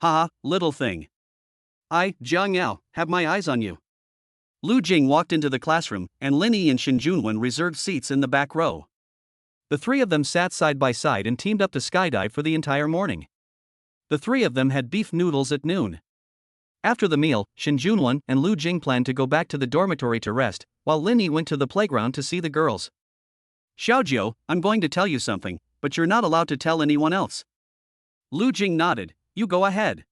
Haha, little thing. Jiang Yao, have my eyes on you. Lu Jing walked into the classroom, and Lin Yi and Shin Junwen reserved seats in the back row. The three of them sat side by side and teamed up to skydive for the entire morning. The three of them had beef noodles at noon. After the meal, Shin Junwen and Lu Jing planned to go back to the dormitory to rest, while Lin Yi went to the playground to see the girls. Xiaojiu, I'm going to tell you something, but you're not allowed to tell anyone else. Lu Jing nodded. You go ahead.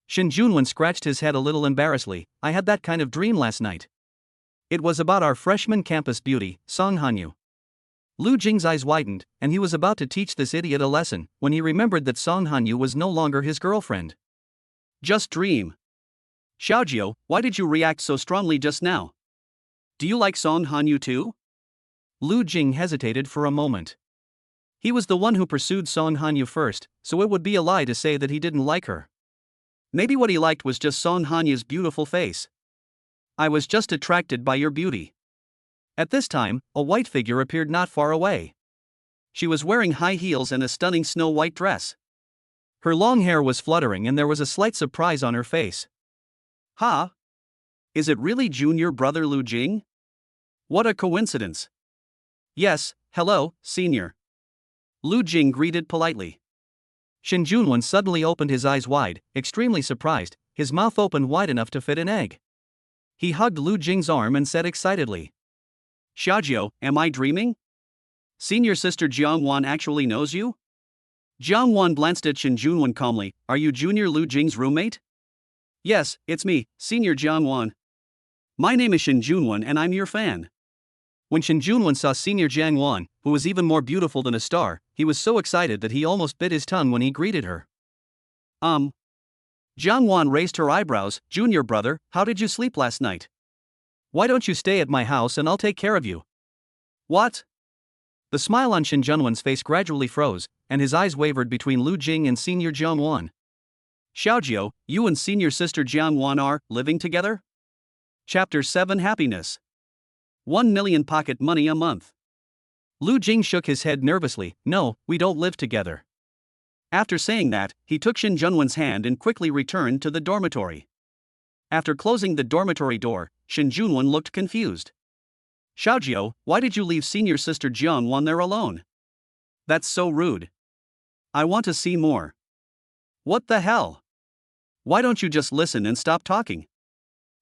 Shin Junwen scratched his head a little embarrassedly. I had that kind of dream last night. It was about our freshman campus beauty, Song Hanyu. Lu Jing's eyes widened, and he was about to teach this idiot a lesson, when he remembered that Song Hanyu was no longer his girlfriend. Just dream. Xiaojiu, why did you react so strongly just now? Do you like Song Hanyu too? Lu Jing hesitated for a moment. He was the one who pursued Song Hanyu first, so it would be a lie to say that he didn't like her. Maybe what he liked was just Song Hanyu's beautiful face. I was just attracted by your beauty. At this time, a white figure appeared not far away. She was wearing high heels and a stunning snow-white dress. Her long hair was fluttering and there was a slight surprise on her face. Ha! Is it really junior brother Lu Jing? What a coincidence. Yes, hello, senior. Lu Jing greeted politely. Shin Junwen suddenly opened his eyes wide, extremely surprised, his mouth opened wide enough to fit an egg. He hugged Lu Jing's arm and said excitedly. Xiaojiu, am I dreaming? Senior sister Jiangwan actually knows you? Jiangwan glanced at Shin Junwen calmly. Are you junior Lu Jing's roommate? Yes, it's me, senior Jiangwan. My name is Shin Junwen and I'm your fan. When Shin Junwen saw senior Jiangwan, who was even more beautiful than a star, he was so excited that he almost bit his tongue when he greeted her. Jiangwan raised her eyebrows. Junior brother, how did you sleep last night? Why don't you stay at my house and I'll take care of you? What? The smile on Shin Junwen's face gradually froze, and his eyes wavered between Lu Jing and senior Jiangwan. Xiaojiu, you and senior sister Jiangwan are living together? Chapter 7 Happiness. 1 million pocket money a month. Lu Jing shook his head nervously. No, we don't live together. After saying that, he took Shin Junwen's hand and quickly returned to the dormitory. After closing the dormitory door, Shin Junwen looked confused. Xiaojiu, why did you leave senior sister Jiangwan there alone? That's so rude. I want to see more. What the hell? Why don't you just listen and stop talking?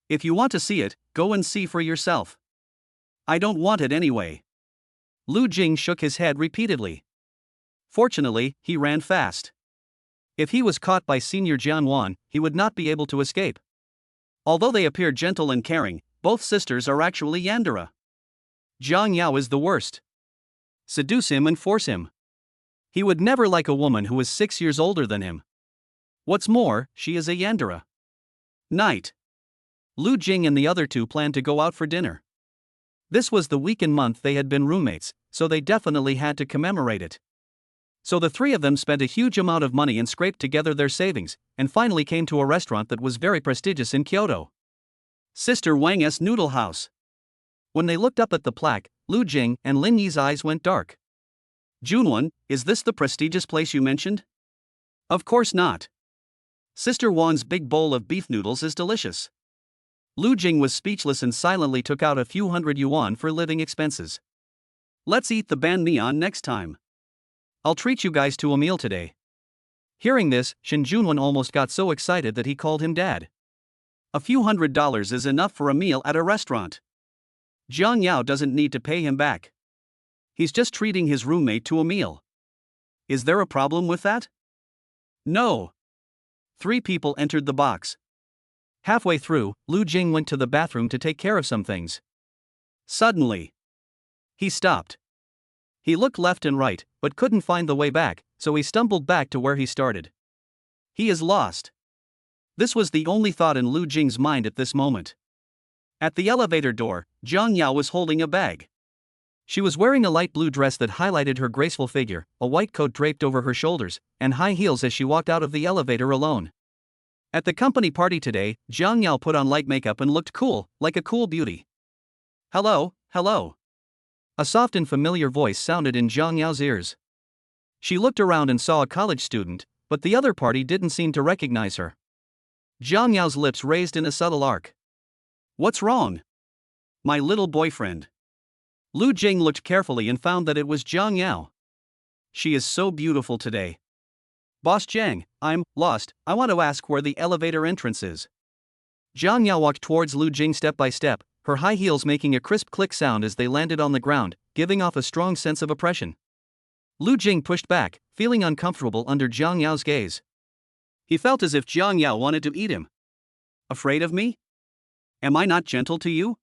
If you want to see it, go and see for yourself. I don't want it anyway. Lu Jing shook his head repeatedly. Fortunately, he ran fast. If he was caught by senior Jiangwan, he would not be able to escape. Although they appear gentle and caring, both sisters are actually yandere. Jiang Yao is the worst. Seduce him and force him. He would never like a woman who is 6 years older than him. What's more, she is a yandere. Night. Lu Jing and the other two planned to go out for dinner. This was the weekend month they had been roommates, so they definitely had to commemorate it. So the three of them spent a huge amount of money and scraped together their savings, and finally came to a restaurant that was very prestigious in Kyoto. Sister Wang's Noodle House. When they looked up at the plaque, Lu Jing and Lin Yi's eyes went dark. Junwen, is this the prestigious place you mentioned? Of course not. Sister Wang's big bowl of beef noodles is delicious. Lu Jing was speechless and silently took out a few hundred yuan for living expenses. Let's eat the banh mian next time. I'll treat you guys to a meal today. Hearing this, Shin Junwen almost got so excited that he called him dad. A few $100 is enough for a meal at a restaurant. Jiang Yao doesn't need to pay him back. He's just treating his roommate to a meal. Is there a problem with that? No. 3 people entered the box. Halfway through, Lu Jing went to the bathroom to take care of some things. Suddenly, he stopped. He looked left and right, but couldn't find the way back, so he stumbled back to where he started. He is lost. This was the only thought in Lu Jing's mind at this moment. At the elevator door, Jiang Yao was holding a bag. She was wearing a light blue dress that highlighted her graceful figure, a white coat draped over her shoulders, and high heels as she walked out of the elevator alone. At the company party today, Jiang Yao put on light makeup and looked cool, like a cool beauty. "Hello, hello." A soft and familiar voice sounded in Jiang Yao's ears. She looked around and saw a college student, but the other party didn't seem to recognize her. Jiang Yao's lips raised in a subtle arc. "What's wrong?" "My little boyfriend." Lu Jing looked carefully and found that it was Jiang Yao. "She is so beautiful today." "Boss Jiang, I'm lost. I want to ask where the elevator entrance is." Jiang Yao walked towards Lu Jing step by step, her high heels making a crisp click sound as they landed on the ground, giving off a strong sense of oppression. Lu Jing pushed back, feeling uncomfortable under Jiang Yao's gaze. He felt as if Jiang Yao wanted to eat him. "Afraid of me? Am I not gentle to you?"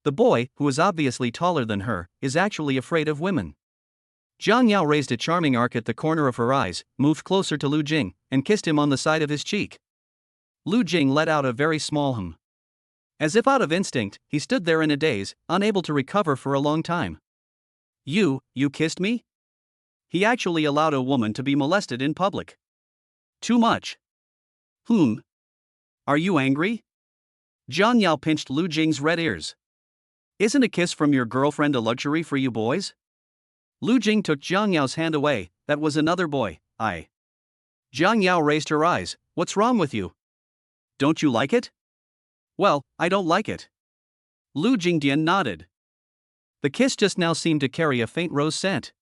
The boy, who is obviously taller than her, is actually afraid of women. Jiang Yao raised a charming arc at the corner of her eyes, moved closer to Lu Jing, and kissed him on the side of his cheek. Lu Jing let out a very small hum. As if out of instinct, he stood there in a daze, unable to recover for a long time. You kissed me?" He actually allowed a woman to be molested in public. Too much. Are you angry? Jiang Yao pinched Lu Jing's red ears. "Isn't a kiss from your girlfriend a luxury for you boys?" Lu Jing took Jiang Yao's hand away. "That was another boy, I." Jiang Yao raised her eyes. "What's wrong with you? Don't you like it?" "Well, I don't like it." Lu Jingdian nodded. The kiss just now seemed to carry a faint rose scent.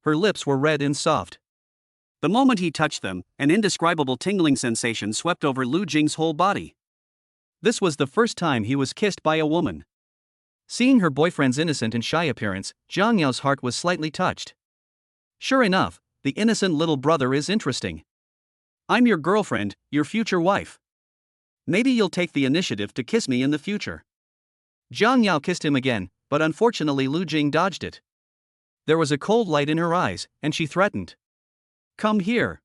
Her lips were red and soft. The moment he touched them, an indescribable tingling sensation swept over Lu Jing's whole body. This was the first time he was kissed by a woman. Seeing her boyfriend's innocent and shy appearance, Jiang Yao's heart was slightly touched. Sure enough, the innocent little brother is interesting. "I'm your girlfriend, your future wife. Maybe you'll take the initiative to kiss me in the future." Jiang Yao kissed him again, but unfortunately Lu Jing dodged it. There was a cold light in her eyes, and she threatened. "Come here.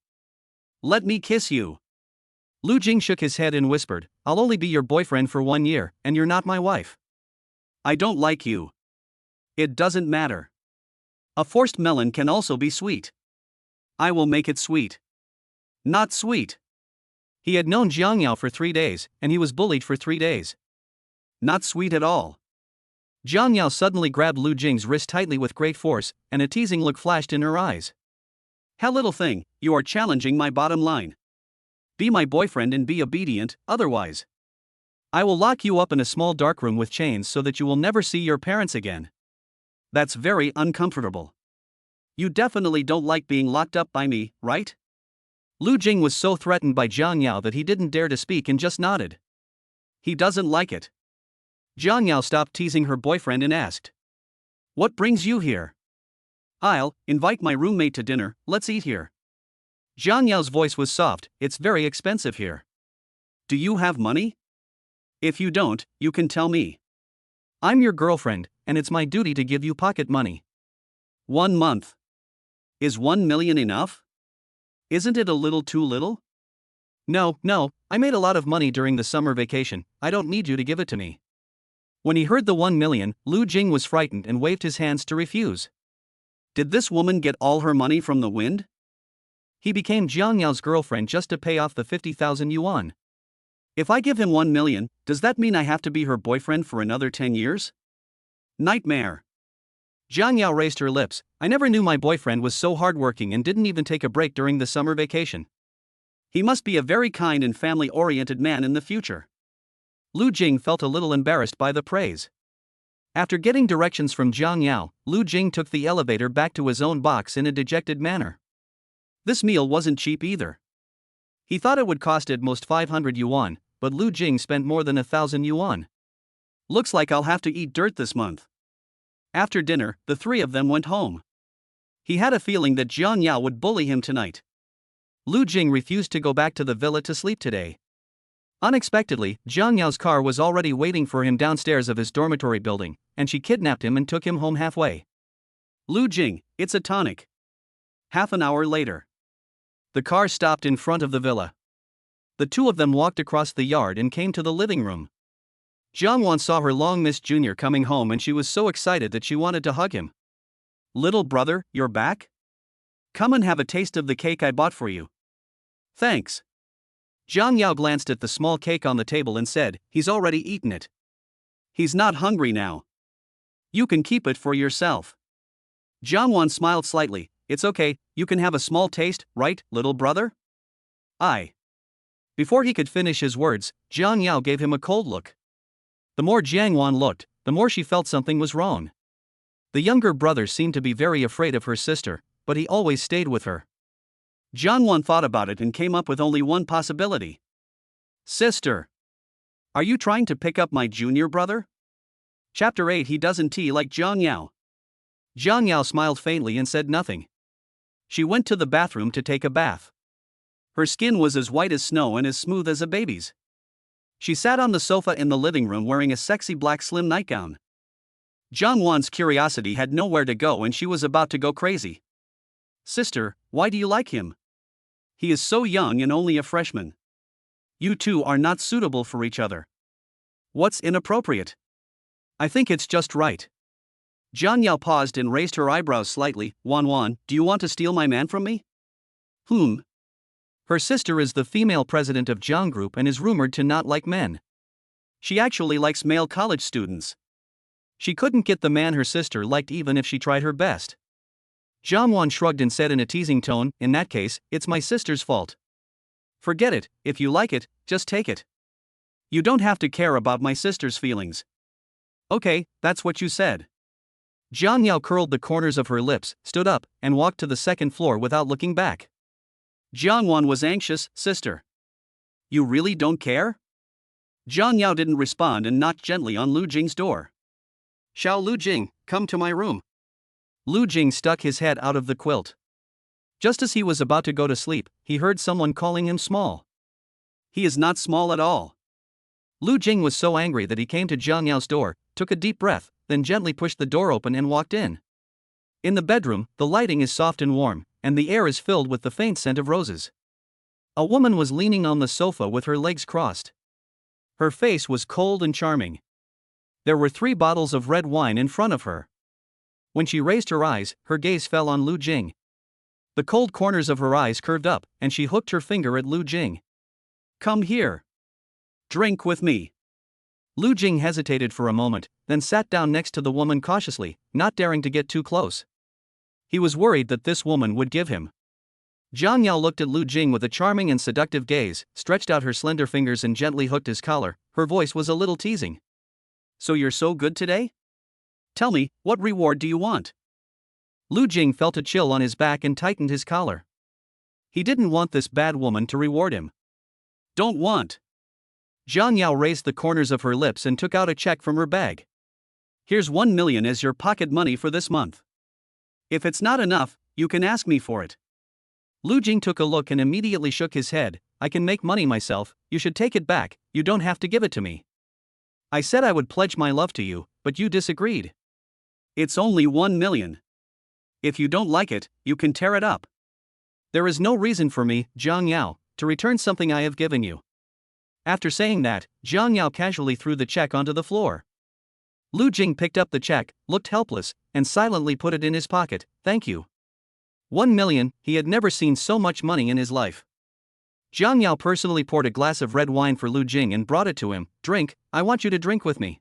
Let me kiss you." Lu Jing shook his head and whispered, "I'll only be your boyfriend for 1 year, and you're not my wife." "I don't like you." "It doesn't matter. A forced melon can also be sweet." "I will make it sweet." "Not sweet." He had known Jiang Yao for 3 days, and he was bullied for 3 days. "Not sweet at all." Jiang Yao suddenly grabbed Lu Jing's wrist tightly with great force, and a teasing look flashed in her eyes. "Hell, little thing, you are challenging my bottom line. Be my boyfriend and be obedient, otherwise I will lock you up in a small dark room with chains so that you will never see your parents again. That's very uncomfortable. You definitely don't like being locked up by me, right?" Lu Jing was so threatened by Jiang Yao that he didn't dare to speak and just nodded. He doesn't like it. Jiang Yao stopped teasing her boyfriend and asked, "What brings you here?" "I'll invite my roommate to dinner, let's eat here." Jiang Yao's voice was soft. "It's very expensive here. Do you have money? If you don't, you can tell me. I'm your girlfriend, and it's my duty to give you pocket money." 1 month. Is 1 million enough? Isn't it a little too little? No, I made a lot of money during the summer vacation, I don't need you to give it to me." When he heard the 1 million, Lu Jing was frightened and waved his hands to refuse. Did this woman get all her money from the wind? He became Jiang Yao's girlfriend just to pay off the 50,000 yuan. If I give him 1 million, does that mean I have to be her boyfriend for another 10 years? Nightmare. Jiang Yao raised her lips. "I never knew my boyfriend was so hardworking and didn't even take a break during the summer vacation. He must be a very kind and family-oriented man in the future." Lu Jing felt a little embarrassed by the praise. After getting directions from Jiang Yao, Lu Jing took the elevator back to his own box in a dejected manner. This meal wasn't cheap either. He thought it would cost at most 500 yuan, but Lu Jing spent more than 1,000 yuan. "Looks like I'll have to eat dirt this month." After dinner, the three of them went home. He had a feeling that Jiang Yao would bully him tonight. Lu Jing refused to go back to the villa to sleep today. Unexpectedly, Jiang Yao's car was already waiting for him downstairs of his dormitory building, and she kidnapped him and took him home halfway. "Lu Jing, it's a tonic." Half an hour later. The car stopped in front of the villa. The two of them walked across the yard and came to the living room. Jiangwan saw her long missed junior coming home and she was so excited that she wanted to hug him. Little brother, you're back? Come and have a taste of the cake I bought for you. Thanks. Jiang Yao glanced at the small cake on the table and said, he's already eaten it. He's not hungry now. You can keep it for yourself. Jiangwan smiled slightly. It's okay, you can have a small taste, right, little brother? Before he could finish his words, Jiang Yao gave him a cold look. The more Jiangwan looked, the more she felt something was wrong. The younger brother seemed to be very afraid of her sister, but he always stayed with her. Jiangwan thought about it and came up with only one possibility. Sister. Are you trying to pick up my junior brother? Chapter 8. He doesn't tea like Jiang Yao. Jiang Yao smiled faintly and said nothing. She went to the bathroom to take a bath. Her skin was as white as snow and as smooth as a baby's. She sat on the sofa in the living room wearing a sexy black slim nightgown. Jiangwan's curiosity had nowhere to go and she was about to go crazy. Sister, why do you like him? He is so young and only a freshman. You two are not suitable for each other. What's inappropriate? I think it's just right. Jiang Yao paused and raised her eyebrows slightly. Wan, do you want to steal my man from me? Whom? Her sister is the female president of Jiang Group and is rumored to not like men. She actually likes male college students. She couldn't get the man her sister liked even if she tried her best. Jiangwan shrugged and said in a teasing tone, in that case, it's my sister's fault. Forget it, if you like it, just take it. You don't have to care about my sister's feelings. Okay, that's what you said. Jiang Yao curled the corners of her lips, stood up, and walked to the second floor without looking back. Jiangwan was anxious. Sister. You really don't care? Jiang Yao didn't respond and knocked gently on Lu Jing's door. Xiao Lu Jing, come to my room. Lu Jing stuck his head out of the quilt. Just as he was about to go to sleep, he heard someone calling him small. He is not small at all. Lu Jing was so angry that he came to Jiang Yao's door, took a deep breath, then gently pushed the door open and walked in. In the bedroom, the lighting is soft and warm, and the air is filled with the faint scent of roses. A woman was leaning on the sofa with her legs crossed. Her face was cold and charming. There were 3 bottles of red wine in front of her. When she raised her eyes, her gaze fell on Lu Jing. The cold corners of her eyes curved up, and she hooked her finger at Lu Jing. Come here. Drink with me. Lu Jing hesitated for a moment, then sat down next to the woman cautiously, not daring to get too close. He was worried that this woman would give him. Jiang Yao looked at Lu Jing with a charming and seductive gaze, stretched out her slender fingers and gently hooked his collar. Her voice was a little teasing. So you're so good today? Tell me, what reward do you want? Lu Jing felt a chill on his back and tightened his collar. He didn't want this bad woman to reward him. Don't want. Jiang Yao raised the corners of her lips and took out a check from her bag. Here's 1 million as your pocket money for this month. If it's not enough, you can ask me for it. Lu Jing took a look and immediately shook his head. I can make money myself, you should take it back, you don't have to give it to me. I said I would pledge my love to you, but you disagreed. It's only 1 million. If you don't like it, you can tear it up. There is no reason for me, Jiang Yao, to return something I have given you. After saying that, Jiang Yao casually threw the check onto the floor. Lu Jing picked up the check, looked helpless, and silently put it in his pocket. Thank you. 1 million, he had never seen so much money in his life. Jiang Yao personally poured a glass of red wine for Lu Jing and brought it to him. Drink, I want you to drink with me.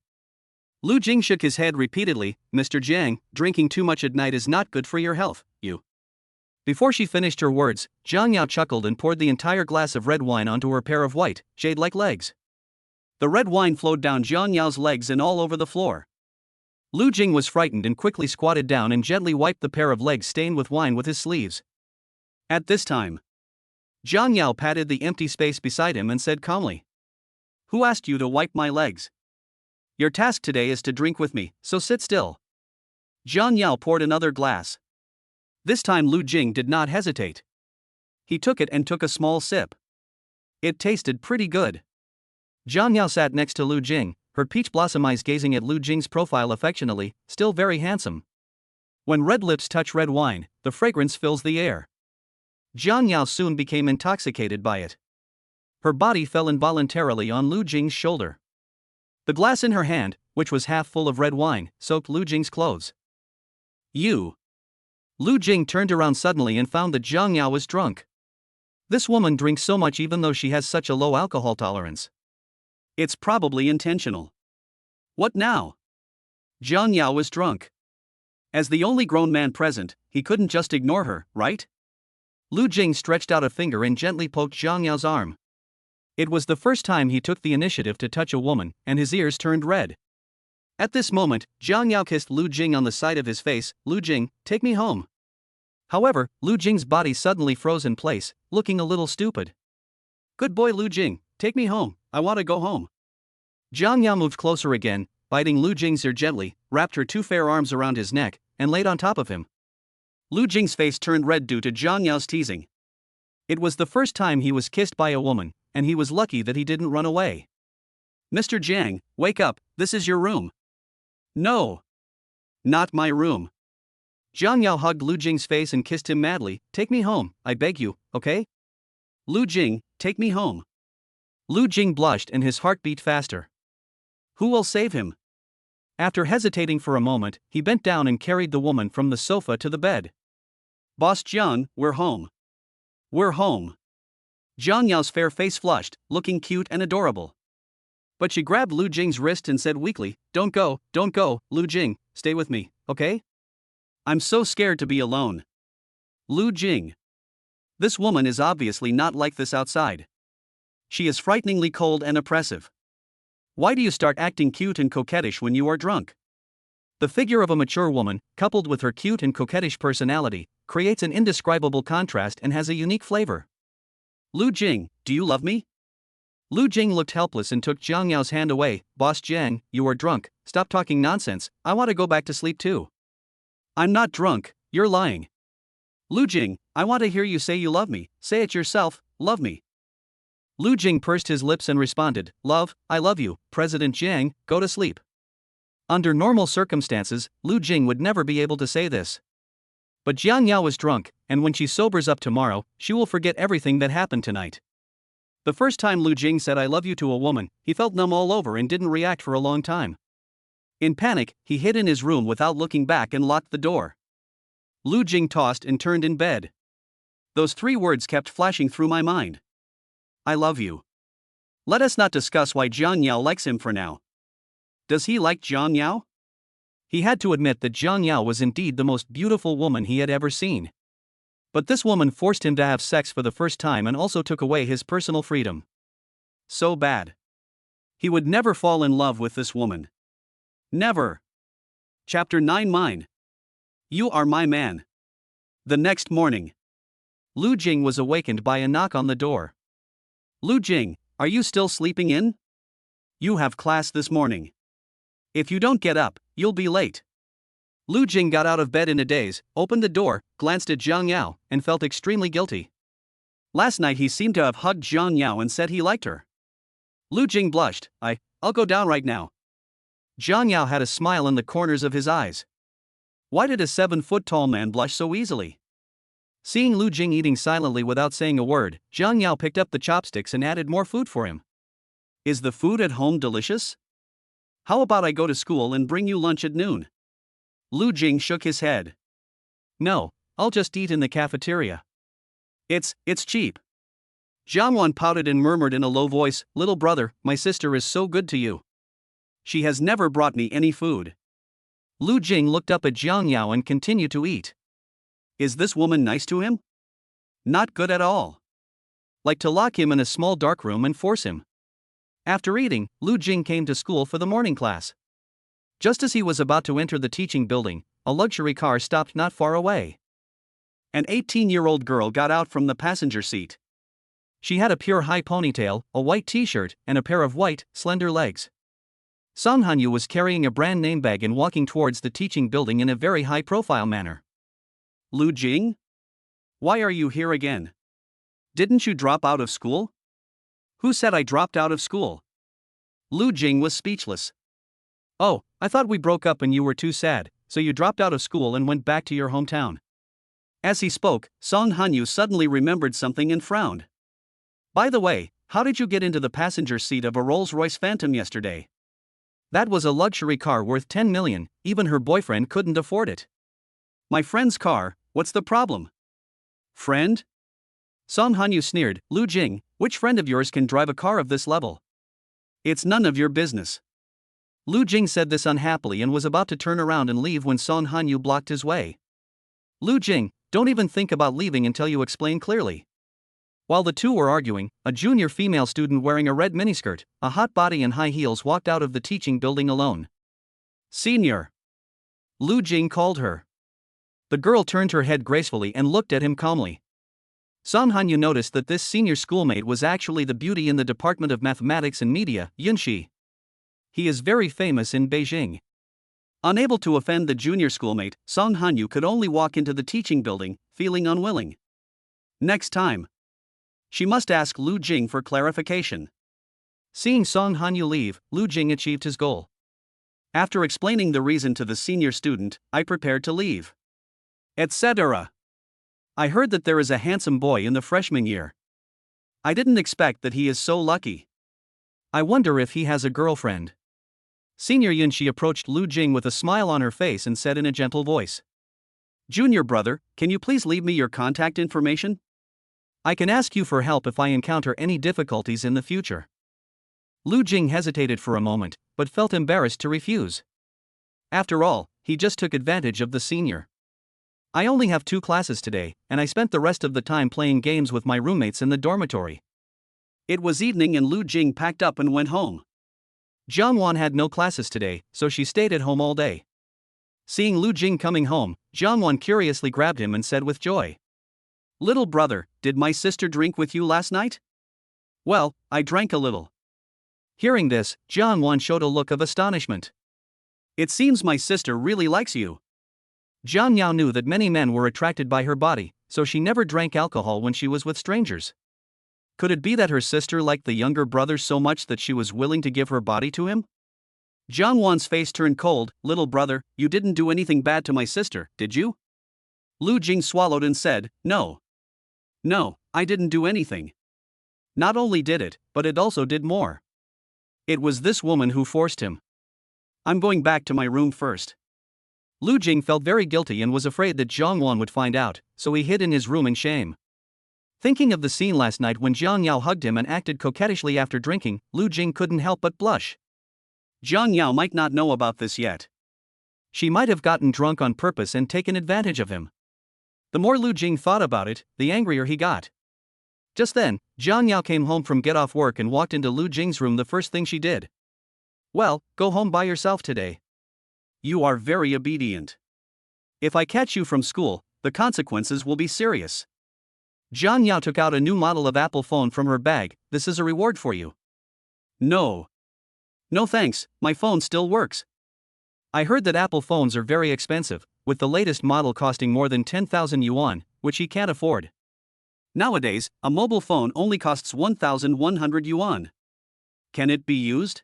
Lu Jing shook his head repeatedly. Mr. Jiang, drinking too much at night is not good for your health, you. Before she finished her words, Jiang Yao chuckled and poured the entire glass of red wine onto her pair of white, jade-like legs. The red wine flowed down Jiang Yao's legs and all over the floor. Lu Jing was frightened and quickly squatted down and gently wiped the pair of legs stained with wine with his sleeves. At this time, Jiang Yao patted the empty space beside him and said calmly, Who asked you to wipe my legs? Your task today is to drink with me, so sit still. Jiang Yao poured another glass. This time Lu Jing did not hesitate. He took it and took a small sip. It tasted pretty good. Jiang Yao sat next to Lu Jing, her peach blossom eyes gazing at Lu Jing's profile affectionately, still very handsome. When red lips touch red wine, the fragrance fills the air. Jiang Yao soon became intoxicated by it. Her body fell involuntarily on Lu Jing's shoulder. The glass in her hand, which was half full of red wine, soaked Lu Jing's clothes. You. Lu Jing turned around suddenly and found that Jiang Yao was drunk. This woman drinks so much even though she has such a low alcohol tolerance. It's probably intentional. What now? Jiang Yao was drunk. As the only grown man present, he couldn't just ignore her, right? Lu Jing stretched out a finger and gently poked Jiang Yao's arm. It was the first time he took the initiative to touch a woman, and his ears turned red. At this moment, Jiang Yao kissed Lu Jing on the side of his face. Lu Jing, take me home. However, Lu Jing's body suddenly froze in place, looking a little stupid. Good boy Lu Jing, take me home, I want to go home. Jiang Yao moved closer again, biting Lu Jing's ear gently, wrapped her two fair arms around his neck, and laid on top of him. Lu Jing's face turned red due to Jiang Yao's teasing. It was the first time he was kissed by a woman, and he was lucky that he didn't run away. Mr. Jiang, wake up, this is your room. No. Not my room. Jiang Yao hugged Lu Jing's face and kissed him madly. Take me home, I beg you, okay? Lu Jing, take me home. Lu Jing blushed and his heart beat faster. Who will save him? After hesitating for a moment, he bent down and carried the woman from the sofa to the bed. Boss Jiang, we're home. We're home. Jiang Yao's fair face flushed, looking cute and adorable. But she grabbed Lu Jing's wrist and said weakly, don't go, Lu Jing, stay with me, okay? I'm so scared to be alone. Lu Jing. This woman is obviously not like this outside. She is frighteningly cold and oppressive. Why do you start acting cute and coquettish when you are drunk? The figure of a mature woman, coupled with her cute and coquettish personality, creates an indescribable contrast and has a unique flavor. Lu Jing, do you love me? Lu Jing looked helpless and took Jiang Yao's hand away. Boss Jiang, you are drunk, stop talking nonsense, I want to go back to sleep too. I'm not drunk, you're lying. Lu Jing, I want to hear you say you love me, say it yourself, love me. Lu Jing pursed his lips and responded, love, I love you, President Jiang, go to sleep. Under normal circumstances, Lu Jing would never be able to say this. But Jiang Yao was drunk, and when she sobers up tomorrow, she will forget everything that happened tonight. The first time Lu Jing said I love you to a woman, he felt numb all over and didn't react for a long time. In panic, he hid in his room without looking back and locked the door. Lu Jing tossed and turned in bed. Those 3 words kept flashing through my mind. I love you. Let us not discuss why Jiang Yao likes him for now. Does he like Jiang Yao? He had to admit that Jiang Yao was indeed the most beautiful woman he had ever seen. But this woman forced him to have sex for the first time and also took away his personal freedom. So bad. He would never fall in love with this woman. Never. Chapter 9 Mine. You are my man. The next morning, Lu Jing was awakened by a knock on the door. Lu Jing, are you still sleeping in? You have class this morning. If you don't get up, you'll be late. Lu Jing got out of bed in a daze, opened the door, glanced at Jiang Yao, and felt extremely guilty. Last night he seemed to have hugged Jiang Yao and said he liked her. Lu Jing blushed. I'll go down right now. Jiang Yao had a smile in the corners of his eyes. Why did a 7-foot-tall man blush so easily? Seeing Lu Jing eating silently without saying a word, Jiang Yao picked up the chopsticks and added more food for him. Is the food at home delicious? How about I go to school and bring you lunch at noon? Lu Jing shook his head. No, I'll just eat in the cafeteria. It's cheap. Jiang Wan pouted and murmured in a low voice, little brother, my sister is so good to you. She has never brought me any food. Lu Jing looked up at Jiang Yao and continued to eat. Is this woman nice to him? Not good at all. Like to lock him in a small dark room and force him. After eating, Lu Jing came to school for the morning class. Just as he was about to enter the teaching building, a luxury car stopped not far away. An 18-year-old girl got out from the passenger seat. She had a pure high ponytail, a white t-shirt, and a pair of white, slender legs. Song Hanyu was carrying a brand name bag and walking towards the teaching building in a very high-profile manner. Lu Jing? Why are you here again? Didn't you drop out of school? Who said I dropped out of school? Lu Jing was speechless. Oh, I thought we broke up and you were too sad, so you dropped out of school and went back to your hometown. As he spoke, Song Hanyu suddenly remembered something and frowned. By the way, how did you get into the passenger seat of a Rolls-Royce Phantom yesterday? That was a luxury car worth 10 million, even her boyfriend couldn't afford it. My friend's car, what's the problem? Friend? Song Hanyu sneered. Lu Jing, which friend of yours can drive a car of this level? It's none of your business. Lu Jing said this unhappily and was about to turn around and leave when Song Hanyu blocked his way. Lu Jing, don't even think about leaving until you explain clearly. While the two were arguing, a junior female student wearing a red miniskirt, a hot body and high heels walked out of the teaching building alone. Senior. Lu Jing called her. The girl turned her head gracefully and looked at him calmly. Song Hanyu noticed that this senior schoolmate was actually the beauty in the Department of Mathematics and Media, Yunxi. He is very famous in Beijing. Unable to offend the junior schoolmate, Song Hanyu could only walk into the teaching building, feeling unwilling. Next time, she must ask Lu Jing for clarification. Seeing Song Hanyu leave, Lu Jing achieved his goal. After explaining the reason to the senior student, I prepared to leave. Etc. I heard that there is a handsome boy in the freshman year. I didn't expect that he is so lucky. I wonder if he has a girlfriend. Senior Yunxi approached Lu Jing with a smile on her face and said in a gentle voice. Junior brother, can you please leave me your contact information? I can ask you for help if I encounter any difficulties in the future. Lu Jing hesitated for a moment, but felt embarrassed to refuse. After all, he just took advantage of the senior. I only have 2 classes today, and I spent the rest of the time playing games with my roommates in the dormitory. It was evening and Lu Jing packed up and went home. Jiangwan had no classes today, so she stayed at home all day. Seeing Lu Jing coming home, Jiangwan curiously grabbed him and said with joy. Little brother, did my sister drink with you last night? Well, I drank a little. Hearing this, Jiangwan showed a look of astonishment. It seems my sister really likes you. Jiang Yao knew that many men were attracted by her body, so she never drank alcohol when she was with strangers. Could it be that her sister liked the younger brother so much that she was willing to give her body to him? Jiang Wan's face turned cold. Little brother, you didn't do anything bad to my sister, did you? Lu Jing swallowed and said, No. No, I didn't do anything. Not only did it, but it also did more. It was this woman who forced him. I'm going back to my room first. Lu Jing felt very guilty and was afraid that Jiangwan would find out, so he hid in his room in shame. Thinking of the scene last night when Jiang Yao hugged him and acted coquettishly after drinking, Lu Jing couldn't help but blush. Jiang Yao might not know about this yet. She might have gotten drunk on purpose and taken advantage of him. The more Lu Jing thought about it, the angrier he got. Just then, Jiang Yao came home from get off work and walked into Lu Jing's room. The first thing she did. Well, go home by yourself today. You are very obedient. If I catch you from school, the consequences will be serious. Jiang Yao took out a new model of Apple phone from her bag. This is a reward for you. No. No thanks, my phone still works. I heard that Apple phones are very expensive, with the latest model costing more than 10,000 yuan, which he can't afford. Nowadays, a mobile phone only costs 1,100 yuan. Can it be used?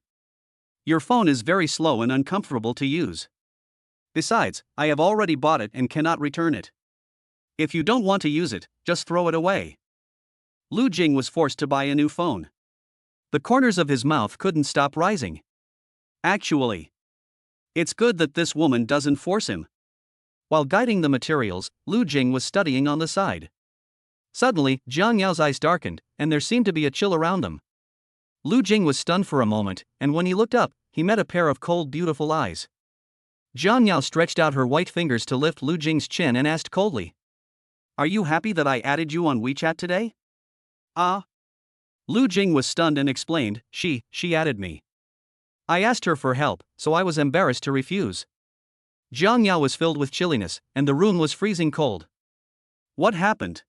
Your phone is very slow and uncomfortable to use. Besides, I have already bought it and cannot return it. If you don't want to use it, just throw it away. Lu Jing was forced to buy a new phone. The corners of his mouth couldn't stop rising. Actually, it's good that this woman doesn't force him. While guiding the materials, Lu Jing was studying on the side. Suddenly, Jiang Yao's eyes darkened, and there seemed to be a chill around them. Lu Jing was stunned for a moment, and when he looked up, he met a pair of cold, beautiful eyes. Jiang Yao stretched out her white fingers to lift Lu Jing's chin and asked coldly, Are you happy that I added you on WeChat today? Ah. Lu Jing was stunned and explained, She added me. I asked her for help, so I was embarrassed to refuse. Jiang Yao was filled with chilliness, and the room was freezing cold. What happened?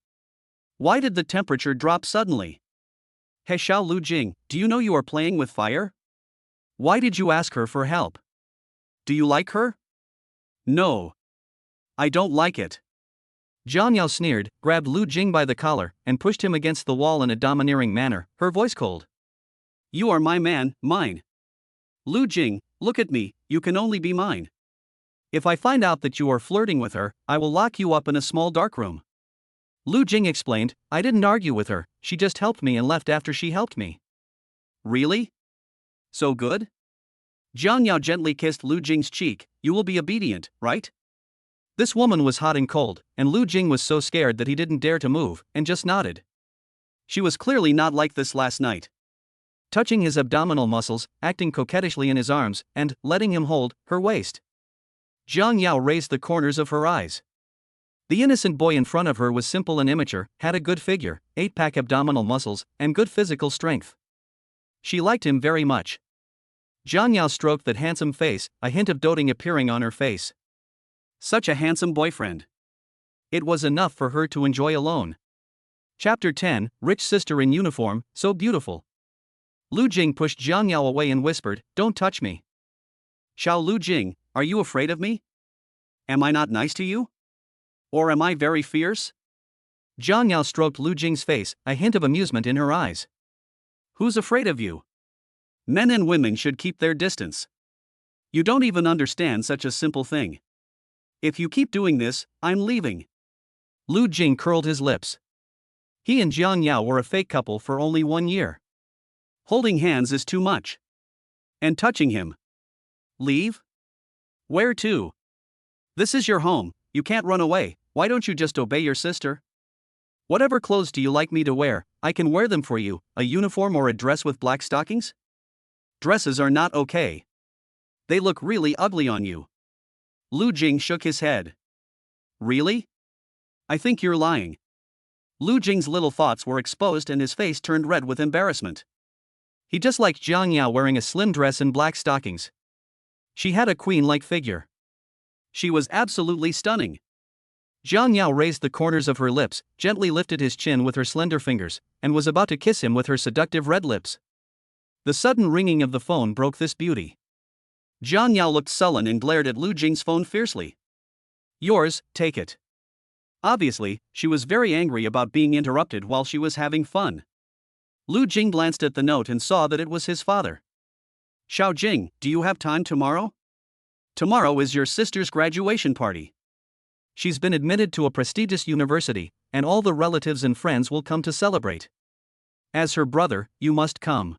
Why did the temperature drop suddenly? He Xiao Lu Jing, do you know you are playing with fire? Why did you ask her for help? Do you like her? No. I don't like it. Jiang Yao sneered, grabbed Lu Jing by the collar, and pushed him against the wall in a domineering manner, her voice cold. You are my man, mine. Lu Jing, look at me, you can only be mine. If I find out that you are flirting with her, I will lock you up in a small dark room. Lu Jing explained, I didn't argue with her, she just helped me and left after she helped me. Really? So good? Jiang Yao gently kissed Lu Jing's cheek. You will be obedient, right? This woman was hot and cold, and Lu Jing was so scared that he didn't dare to move, and just nodded. She was clearly not like this last night. Touching his abdominal muscles, acting coquettishly in his arms, and letting him hold her waist. Jiang Yao raised the corners of her eyes. The innocent boy in front of her was simple and immature, had a good figure, 8-pack abdominal muscles, and good physical strength. She liked him very much. Jiang Yao stroked that handsome face, a hint of doting appearing on her face. Such a handsome boyfriend. It was enough for her to enjoy alone. Chapter 10, Rich Sister in Uniform, So Beautiful. Lu Jing pushed Jiang Yao away and whispered, Don't touch me. Xiao Lu Jing, are you afraid of me? Am I not nice to you? Or am I very fierce? Jiang Yao stroked Lu Jing's face, a hint of amusement in her eyes. Who's afraid of you? Men and women should keep their distance. You don't even understand such a simple thing. If you keep doing this, I'm leaving. Lu Jing curled his lips. He and Jiang Yao were a fake couple for only 1 year. Holding hands is too much. And touching him. Leave? Where to? This is your home, you can't run away, why don't you just obey your sister? Whatever clothes do you like me to wear, I can wear them for you, a uniform or a dress with black stockings? Dresses are not okay. They look really ugly on you. Lu Jing shook his head. Really? I think you're lying. Lu Jing's little thoughts were exposed and his face turned red with embarrassment. He just liked Jiang Yao wearing a slim dress and black stockings. She had a queen-like figure. She was absolutely stunning. Jiang Yao raised the corners of her lips, gently lifted his chin with her slender fingers, and was about to kiss him with her seductive red lips. The sudden ringing of the phone broke this beauty. Jiang Yao looked sullen and glared at Lu Jing's phone fiercely. Yours, take it. Obviously, she was very angry about being interrupted while she was having fun. Lu Jing glanced at the note and saw that it was his father. Xiao Jing, do you have time tomorrow? Tomorrow is your sister's graduation party. She's been admitted to a prestigious university, and all the relatives and friends will come to celebrate. As her brother, you must come.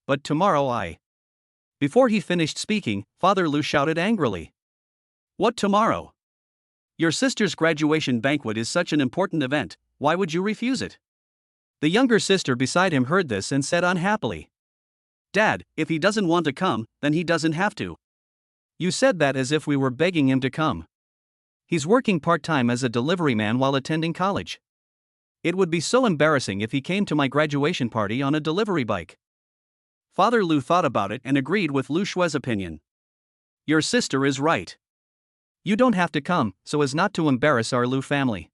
But tomorrow I. Before he finished speaking, Father Lu shouted angrily. What tomorrow? Your sister's graduation banquet is such an important event, why would you refuse it? The younger sister beside him heard this and said unhappily. Dad, if he doesn't want to come, then he doesn't have to. You said that as if we were begging him to come. He's working part-time as a delivery man while attending college. It would be so embarrassing if he came to my graduation party on a delivery bike. Father Lu thought about it and agreed with Lu Shue's opinion. Your sister is right. You don't have to come, so as not to embarrass our Lu family.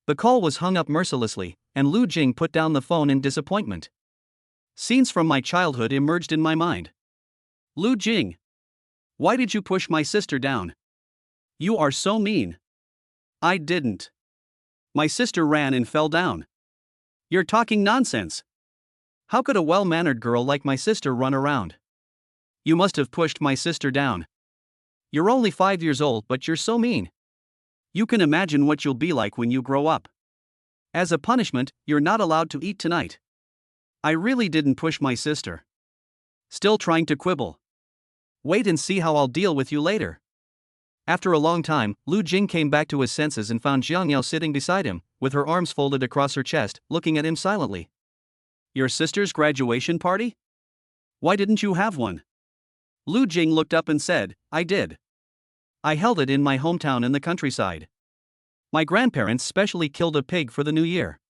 The call was hung up mercilessly, and Lu Jing put down the phone in disappointment. Scenes from my childhood emerged in my mind. Lu Jing. Why did you push my sister down? You are so mean. I didn't. My sister ran and fell down. You're talking nonsense. How could a well-mannered girl like my sister run around? You must have pushed my sister down. You're only 5 years old, but you're so mean. You can imagine what you'll be like when you grow up. As a punishment, you're not allowed to eat tonight. I really didn't push my sister. Still trying to quibble. Wait and see how I'll deal with you later. After a long time, Lu Jing came back to his senses and found Jiang Yao sitting beside him, with her arms folded across her chest, looking at him silently. Your sister's graduation party? Why didn't you have one? Lu Jing looked up and said, I did. I held it in my hometown in the countryside. My grandparents specially killed a pig for the new year.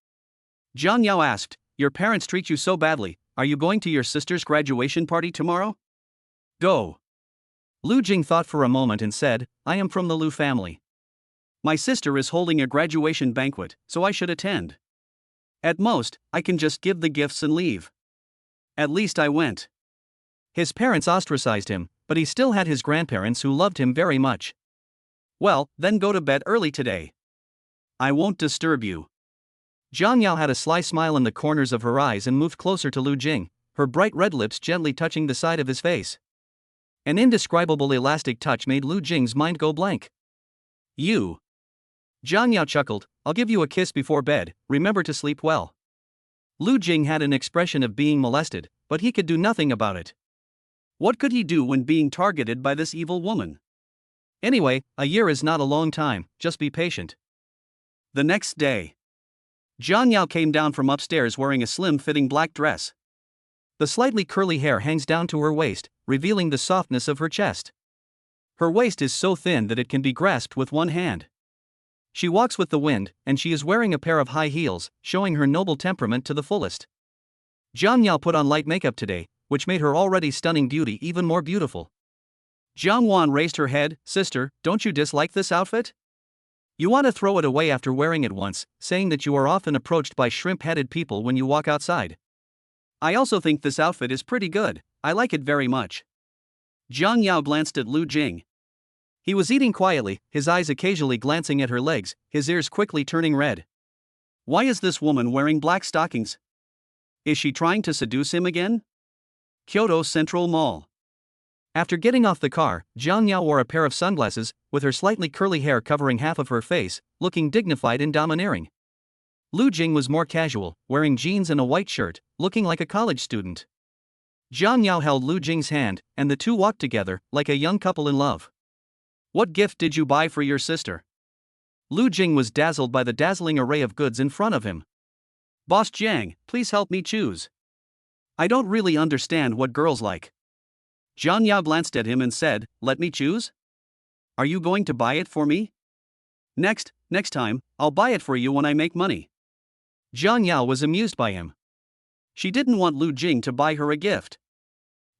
Jiang Yao asked, Your parents treat you so badly, are you going to your sister's graduation party tomorrow? Go. Lu Jing thought for a moment and said, I am from the Lu family. My sister is holding a graduation banquet, so I should attend. At most, I can just give the gifts and leave. At least I went. His parents ostracized him, but he still had his grandparents who loved him very much. Well, then go to bed early today. I won't disturb you. Jiang Yao had a sly smile in the corners of her eyes and moved closer to Lu Jing, her bright red lips gently touching the side of his face. An indescribable elastic touch made Lu Jing's mind go blank. You. Jiang Yao chuckled, I'll give you a kiss before bed, remember to sleep well. Lu Jing had an expression of being molested, but he could do nothing about it. What could he do when being targeted by this evil woman? Anyway, a year is not a long time, just be patient. The next day, Jiang Yao came down from upstairs wearing a slim-fitting black dress. The slightly curly hair hangs down to her waist, revealing the softness of her chest. Her waist is so thin that it can be grasped with one hand. She walks with the wind, and she is wearing a pair of high heels, showing her noble temperament to the fullest. Jiang Yao put on light makeup today, which made her already stunning beauty even more beautiful. Jiang Wan raised her head. Sister, don't you dislike this outfit? You want to throw it away after wearing it once, saying that you are often approached by shrimp-headed people when you walk outside. I also think this outfit is pretty good, I like it very much. Jiang Yao glanced at Lu Jing. He was eating quietly, his eyes occasionally glancing at her legs, his ears quickly turning red. Why is this woman wearing black stockings? Is she trying to seduce him again? Kyoto Central Mall. After getting off the car, Jiang Yao wore a pair of sunglasses, with her slightly curly hair covering half of her face, looking dignified and domineering. Lu Jing was more casual, wearing jeans and a white shirt, looking like a college student. Jiang Yao held Lu Jing's hand, and the two walked together, like a young couple in love. What gift did you buy for your sister? Lu Jing was dazzled by the dazzling array of goods in front of him. Boss Jiang, please help me choose. I don't really understand what girls like. Jiang Yao glanced at him and said, let me choose? Are you going to buy it for me? Next time, I'll buy it for you when I make money. Jiang Yao was amused by him. She didn't want Lu Jing to buy her a gift.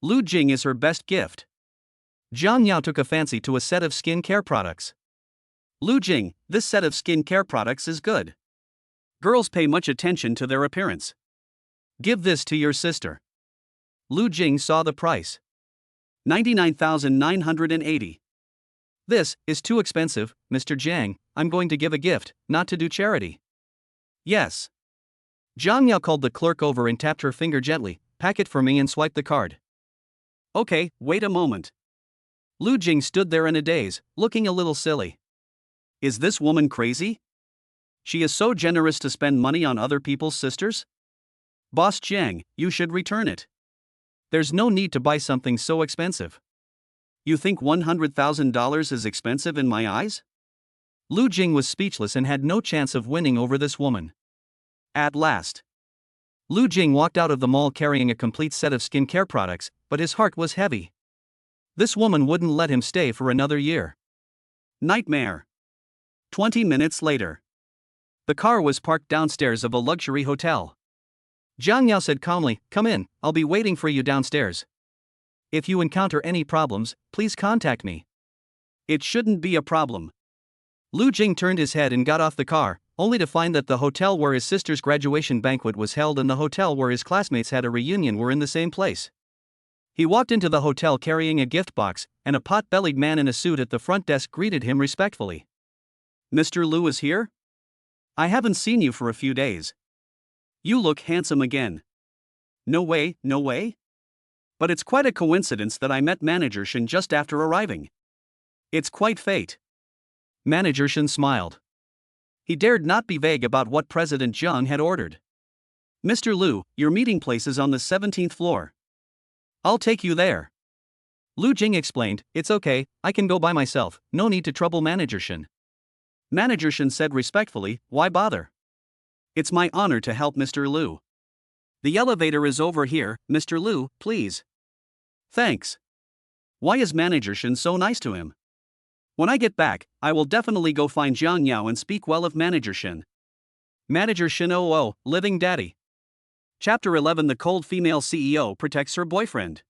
Lu Jing is her best gift. Jiang Yao took a fancy to a set of skin care products. Lu Jing, this set of skin care products is good. Girls pay much attention to their appearance. Give this to your sister. Lu Jing saw the price. 99,980. This is too expensive, Mr. Jiang, I'm going to give a gift, not to do charity. Yes. Jiang Yao called the clerk over and tapped her finger gently, pack it for me and swipe the card. Okay, wait a moment. Lu Jing stood there in a daze, looking a little silly. Is this woman crazy? She is so generous to spend money on other people's sisters? Boss Jiang, you should return it. There's no need to buy something so expensive. You think $100,000 is expensive in my eyes? Lu Jing was speechless and had no chance of winning over this woman. At last, Lu Jing walked out of the mall carrying a complete set of skincare products, but his heart was heavy. This woman wouldn't let him stay for another year. Nightmare. 20 minutes later. The car was parked downstairs of a luxury hotel. Jiang Yao said calmly, come in, I'll be waiting for you downstairs. If you encounter any problems, please contact me. It shouldn't be a problem. Lu Jing turned his head and got off the car, only to find that the hotel where his sister's graduation banquet was held and the hotel where his classmates had a reunion were in the same place. He walked into the hotel carrying a gift box, and a pot-bellied man in a suit at the front desk greeted him respectfully. Mr. Lu is here? I haven't seen you for a few days. You look handsome again. No way, no way? But it's quite a coincidence that I met Manager Shen just after arriving. It's quite fate. Manager Shen smiled. He dared not be vague about what President Zheng had ordered. Mr. Lu, your meeting place is on the 17th floor. I'll take you there. Lu Jing explained, it's okay, I can go by myself, no need to trouble Manager Shen. Manager Shen said respectfully, why bother? It's my honor to help Mr. Lu. The elevator is over here, Mr. Lu, please. Thanks. Why is Manager Shen so nice to him? When I get back, I will definitely go find Jiang Yao and speak well of Manager Shen. Manager Shen living daddy. Chapter 11. The cold female CEO protects her boyfriend.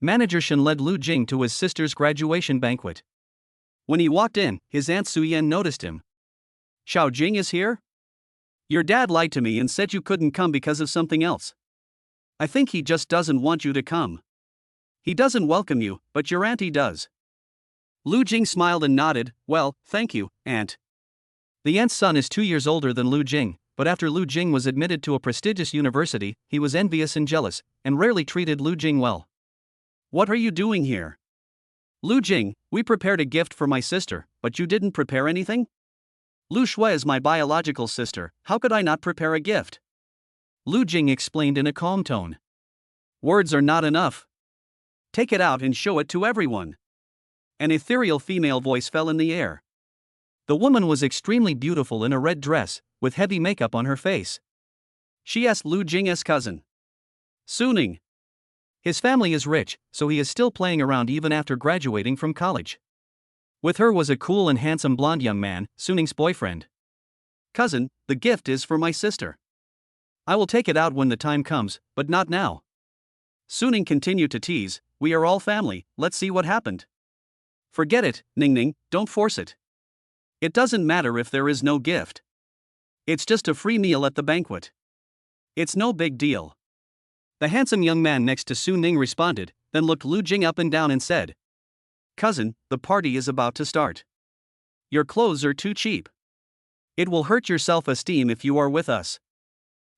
Manager Shen led Lu Jing to his sister's graduation banquet. When he walked in, his aunt Suyen noticed him. Xiao Jing is here? Your dad lied to me and said you couldn't come because of something else. I think he just doesn't want you to come. He doesn't welcome you, but your auntie does. Lu Jing smiled and nodded, well, thank you, aunt. The aunt's son is 2 years older than Lu Jing, but after Lu Jing was admitted to a prestigious university, he was envious and jealous, and rarely treated Lu Jing well. What are you doing here? Lu Jing, we prepared a gift for my sister, but you didn't prepare anything? Lu Shui is my biological sister, how could I not prepare a gift? Lu Jing explained in a calm tone. Words are not enough. Take it out and show it to everyone. An ethereal female voice fell in the air. The woman was extremely beautiful in a red dress, with heavy makeup on her face. She asked Lu Jing's cousin. Suning. His family is rich, so he is still playing around even after graduating from college. With her was a cool and handsome blonde young man, Suning's boyfriend. Cousin, the gift is for my sister. I will take it out when the time comes, but not now. Suning continued to tease, we are all family, let's see what happened. Forget it, Ningning, don't force it. It doesn't matter if there is no gift. It's just a free meal at the banquet. It's no big deal. The handsome young man next to Su Ning responded, then looked Lu Jing up and down and said, Cousin, the party is about to start. Your clothes are too cheap. It will hurt your self-esteem if you are with us.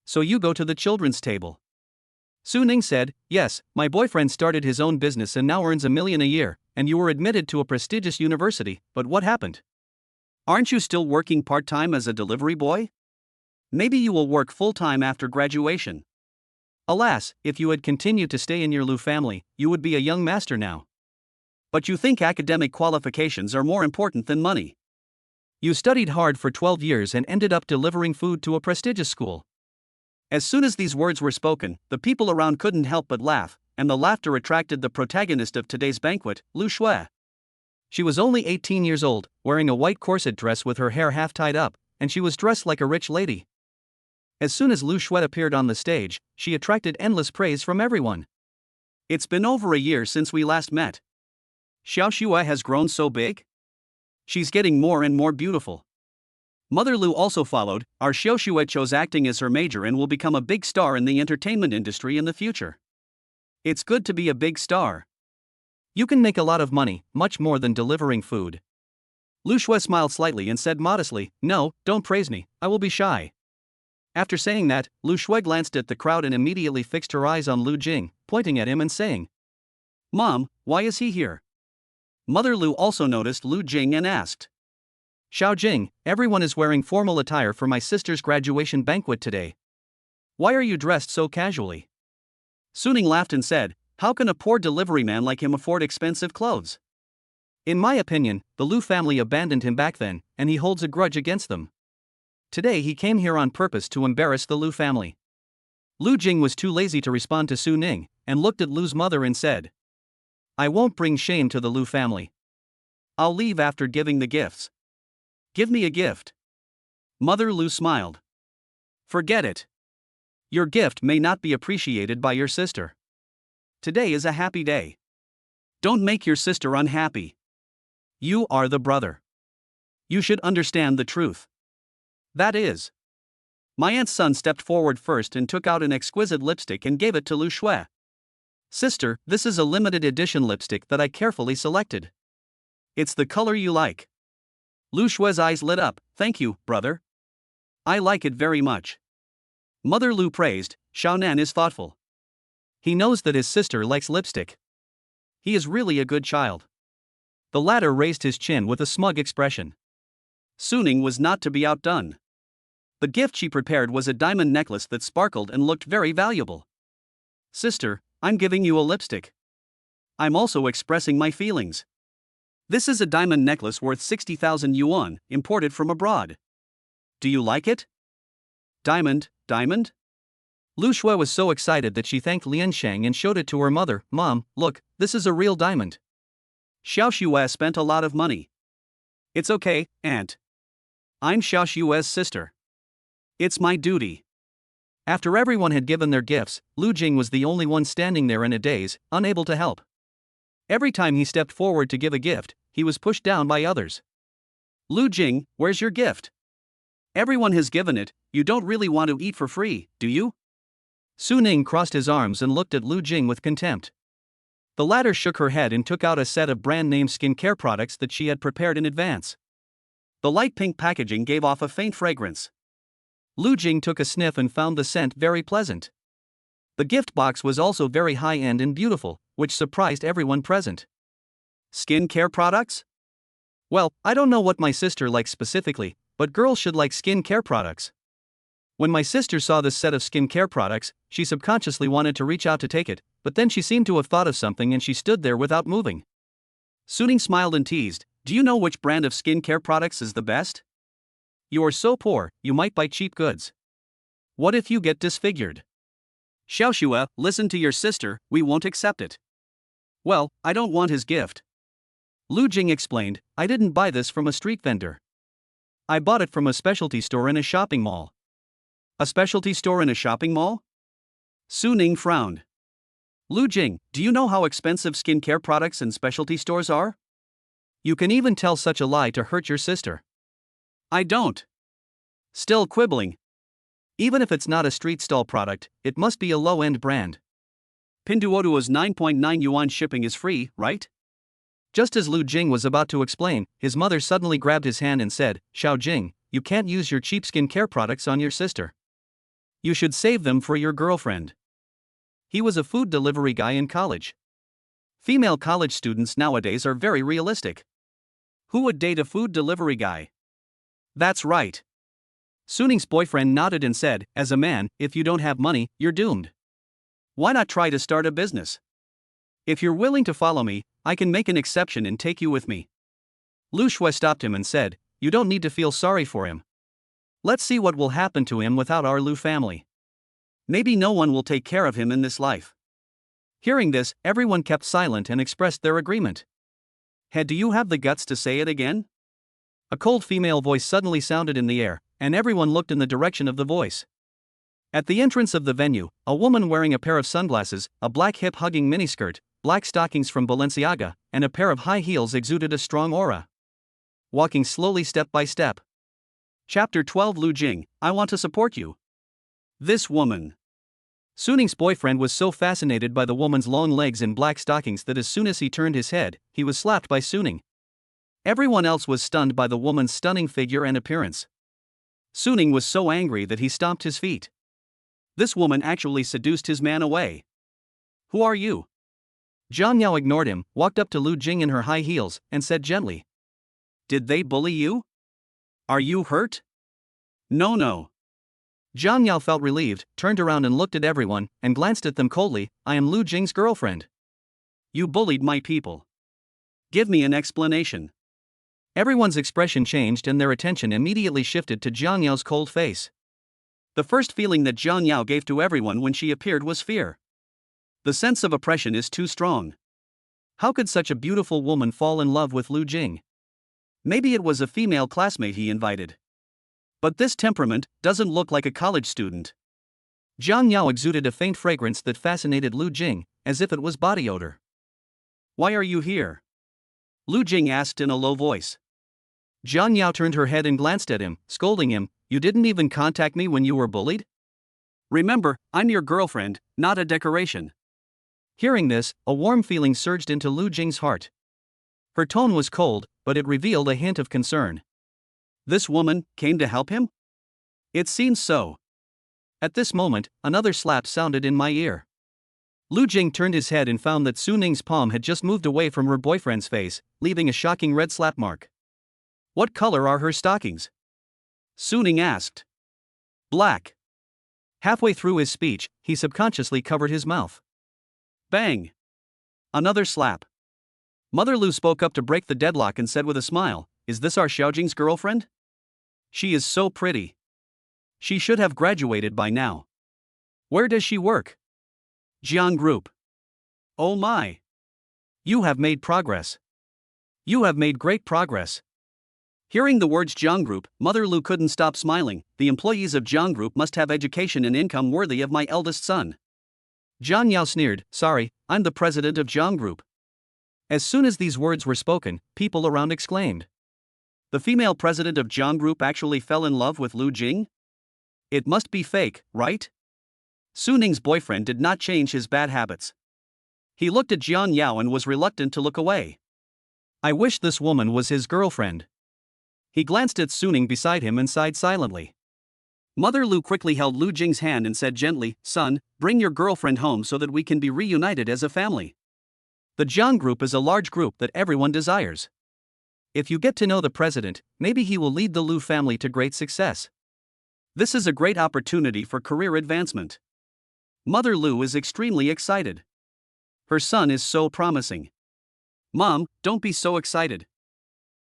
So you go to the children's table. Su Ning said, yes, my boyfriend started his own business and now earns $1 million a year, and you were admitted to a prestigious university, but what happened? Aren't you still working part-time as a delivery boy? Maybe you will work full-time after graduation. Alas, if you had continued to stay in your Lu family, you would be a young master now. But you think academic qualifications are more important than money. You studied hard for 12 years and ended up delivering food to a prestigious school. As soon as these words were spoken, the people around couldn't help but laugh, and the laughter attracted the protagonist of today's banquet, Lu Shui. She was only 18 years old, wearing a white corset dress with her hair half tied up, and she was dressed like a rich lady. As soon as Lu Shui appeared on the stage, she attracted endless praise from everyone. It's been over a year since we last met. Xiao Shui has grown so big? She's getting more and more beautiful. Mother Lu also followed, our Xiao Shui chose acting as her major and will become a big star in the entertainment industry in the future. It's good to be a big star. You can make a lot of money, much more than delivering food. Lu Shui smiled slightly and said modestly, no, don't praise me, I will be shy. After saying that, Lu Shui glanced at the crowd and immediately fixed her eyes on Lu Jing, pointing at him and saying, Mom, why is he here? Mother Lu also noticed Lu Jing and asked, Xiao Jing, everyone is wearing formal attire for my sister's graduation banquet today. Why are you dressed so casually? Suning laughed and said, how can a poor delivery man like him afford expensive clothes? In my opinion, the Lu family abandoned him back then, and he holds a grudge against them. Today he came here on purpose to embarrass the Lu family. Lu Jing was too lazy to respond to Su Ning, and looked at Lu's mother and said, I won't bring shame to the Lu family. I'll leave after giving the gifts. Give me a gift. Mother Lu smiled. Forget it. Your gift may not be appreciated by your sister. Today is a happy day. Don't make your sister unhappy. You are the brother. You should understand the truth. That is. My aunt's son stepped forward first and took out an exquisite lipstick and gave it to Lu Shui. Sister, this is a limited edition lipstick that I carefully selected. It's the color you like. Lu Shui's eyes lit up, thank you, brother. I like it very much. Mother Lu praised, Xiaonan is thoughtful. He knows that his sister likes lipstick. He is really a good child. The latter raised his chin with a smug expression. Suning was not to be outdone. The gift she prepared was a diamond necklace that sparkled and looked very valuable. Sister, I'm giving you a lipstick. I'm also expressing my feelings. This is a diamond necklace worth 60,000 yuan, imported from abroad. Do you like it? Diamond? Lu Shui was so excited that she thanked Lian Shang and showed it to her mother. Mom, look, this is a real diamond. Xiao Shui spent a lot of money. It's okay, Aunt. I'm Xiao Shui's sister. It's my duty. After everyone had given their gifts, Lu Jing was the only one standing there in a daze, unable to help. Every time he stepped forward to give a gift, he was pushed down by others. Lu Jing, where's your gift? Everyone has given it, you don't really want to eat for free, do you? Su Ning crossed his arms and looked at Lu Jing with contempt. The latter shook her head and took out a set of brand-name skincare products that she had prepared in advance. The light pink packaging gave off a faint fragrance. Lu Jing took a sniff and found the scent very pleasant. The gift box was also very high-end and beautiful, which surprised everyone present. Skincare products? Well, I don't know what my sister likes specifically, but girls should like skincare products. When my sister saw this set of skincare products, she subconsciously wanted to reach out to take it, but then she seemed to have thought of something and she stood there without moving. Suning smiled and teased, "Do you know which brand of skincare products is the best? You are so poor, you might buy cheap goods. What if you get disfigured?" Xiaoxue, listen to your sister, we won't accept it. Well, I don't want his gift. Lu Jing explained, I didn't buy this from a street vendor. I bought it from a specialty store in a shopping mall. A specialty store in a shopping mall? Su Ning frowned. Lu Jing, do you know how expensive skincare products in specialty stores are? You can even tell such a lie to hurt your sister. I don't. Still quibbling. Even if it's not a street stall product, it must be a low-end brand. Pinduoduo's 9.9 yuan shipping is free, right? Just as Lu Jing was about to explain, his mother suddenly grabbed his hand and said, Xiao Jing, you can't use your cheap skincare products on your sister. You should save them for your girlfriend. He was a food delivery guy in college. Female college students nowadays are very realistic. Who would date a food delivery guy? That's right. Suning's boyfriend nodded and said, as a man, if you don't have money, you're doomed. Why not try to start a business? If you're willing to follow me, I can make an exception and take you with me. Lu Shui stopped him and said, you don't need to feel sorry for him. Let's see what will happen to him without our Lu family. Maybe no one will take care of him in this life. Hearing this, everyone kept silent and expressed their agreement. Head, do you have the guts to say it again? A cold female voice suddenly sounded in the air, and everyone looked in the direction of the voice. At the entrance of the venue, a woman wearing a pair of sunglasses, a black hip-hugging miniskirt, black stockings from Balenciaga, and a pair of high heels exuded a strong aura. Walking slowly step by step. Chapter 12 Lu Jing, I want to support you. This woman. Suning's boyfriend was so fascinated by the woman's long legs and black stockings that as soon as he turned his head, he was slapped by Suning. Everyone else was stunned by the woman's stunning figure and appearance. Suning was so angry that he stomped his feet. This woman actually seduced his man away. Who are you? Zhang Yao ignored him, walked up to Lu Jing in her high heels, and said gently. Did they bully you? Are you hurt? No. Zhang Yao felt relieved, turned around and looked at everyone, and glanced at them coldly. I am Lu Jing's girlfriend. You bullied my people. Give me an explanation. Everyone's expression changed and their attention immediately shifted to Zhang Yao's cold face. The first feeling that Zhang Yao gave to everyone when she appeared was fear. The sense of oppression is too strong. How could such a beautiful woman fall in love with Lu Jing? Maybe it was a female classmate he invited. But this temperament doesn't look like a college student. Zhang Yao exuded a faint fragrance that fascinated Lu Jing, as if it was body odor. Why are you here? Lu Jing asked in a low voice. Zhang Yao turned her head and glanced at him, scolding him, you didn't even contact me when you were bullied? Remember, I'm your girlfriend, not a decoration. Hearing this, a warm feeling surged into Lu Jing's heart. Her tone was cold, but it revealed a hint of concern. This woman came to help him? It seems so. At this moment, another slap sounded in my ear. Lu Jing turned his head and found that Su Ning's palm had just moved away from her boyfriend's face, leaving a shocking red slap mark. What color are her stockings? Su Ning asked. Black. Halfway through his speech, he subconsciously covered his mouth. Bang! Another slap. Mother Lu spoke up to break the deadlock and said with a smile, is this our Xiaojing's girlfriend? She is so pretty. She should have graduated by now. Where does she work? Jiang Group. Oh my! You have made progress. You have made great progress. Hearing the words Jiang Group, Mother Lu couldn't stop smiling. The employees of Jiang Group must have education and income worthy of my eldest son. Zhang Yao sneered, sorry, I'm the president of Jiang Group. As soon as these words were spoken, people around exclaimed. The female president of Jiang Group actually fell in love with Lu Jing? It must be fake, right? Su Ning's boyfriend did not change his bad habits. He looked at Jiang Yao and was reluctant to look away. I wish this woman was his girlfriend. He glanced at Su Ning beside him and sighed silently. Mother Lu quickly held Lu Jing's hand and said gently, son, bring your girlfriend home so that we can be reunited as a family. The Jiang Group is a large group that everyone desires. If you get to know the president, maybe he will lead the Lu family to great success. This is a great opportunity for career advancement. Mother Lu is extremely excited. Her son is so promising. Mom, don't be so excited.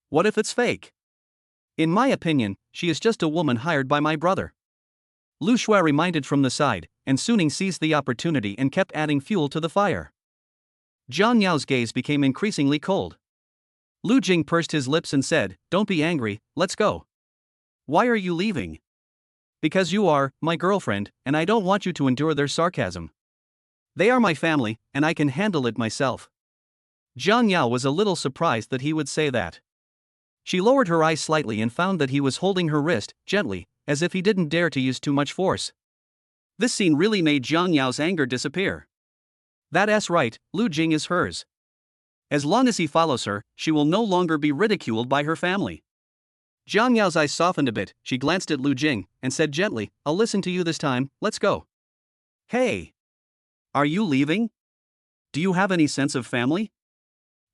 What if it's fake? In my opinion, she is just a woman hired by my brother. Lu Shui reminded from the side, and Suning seized the opportunity and kept adding fuel to the fire. Jiang Yao's gaze became increasingly cold. Lu Jing pursed his lips and said, "Don't be angry, let's go." "Why are you leaving?" "Because you are my girlfriend, and I don't want you to endure their sarcasm. They are my family, and I can handle it myself." Jiang Yao was a little surprised that he would say that. She lowered her eyes slightly and found that he was holding her wrist, gently, as if he didn't dare to use too much force. This scene really made Jiang Yao's anger disappear. That's right, Lu Jing is hers. As long as he follows her, she will no longer be ridiculed by her family. Jiang Yao's eyes softened a bit, she glanced at Lu Jing, and said gently, "I'll listen to you this time, let's go." "Hey! Are you leaving? Do you have any sense of family?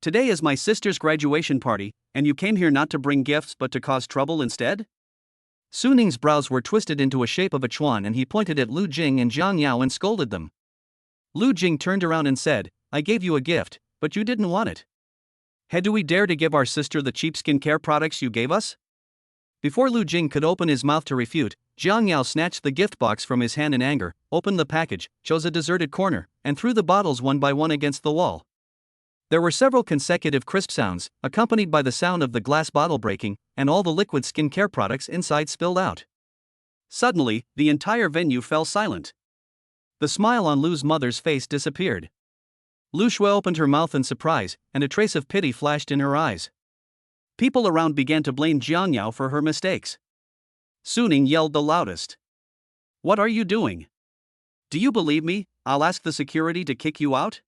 Today is my sister's graduation party, and you came here not to bring gifts but to cause trouble instead?" Su Ning's brows were twisted into a shape of a chuan and he pointed at Lu Jing and Jiang Yao and scolded them. Lu Jing turned around and said, "I gave you a gift, but you didn't want it. Had we dare to give our sister the cheap skincare products you gave us?" Before Lu Jing could open his mouth to refute, Jiang Yao snatched the gift box from his hand in anger, opened the package, chose a deserted corner, and threw the bottles one by one against the wall. There were several consecutive crisp sounds, accompanied by the sound of the glass bottle breaking, and all the liquid skincare products inside spilled out. Suddenly, the entire venue fell silent. The smile on Lu's mother's face disappeared. Lu Shui opened her mouth in surprise, and a trace of pity flashed in her eyes. People around began to blame Jiang Yao for her mistakes. Suning yelled the loudest. "What are you doing? Do you believe me? I'll ask the security to kick you out."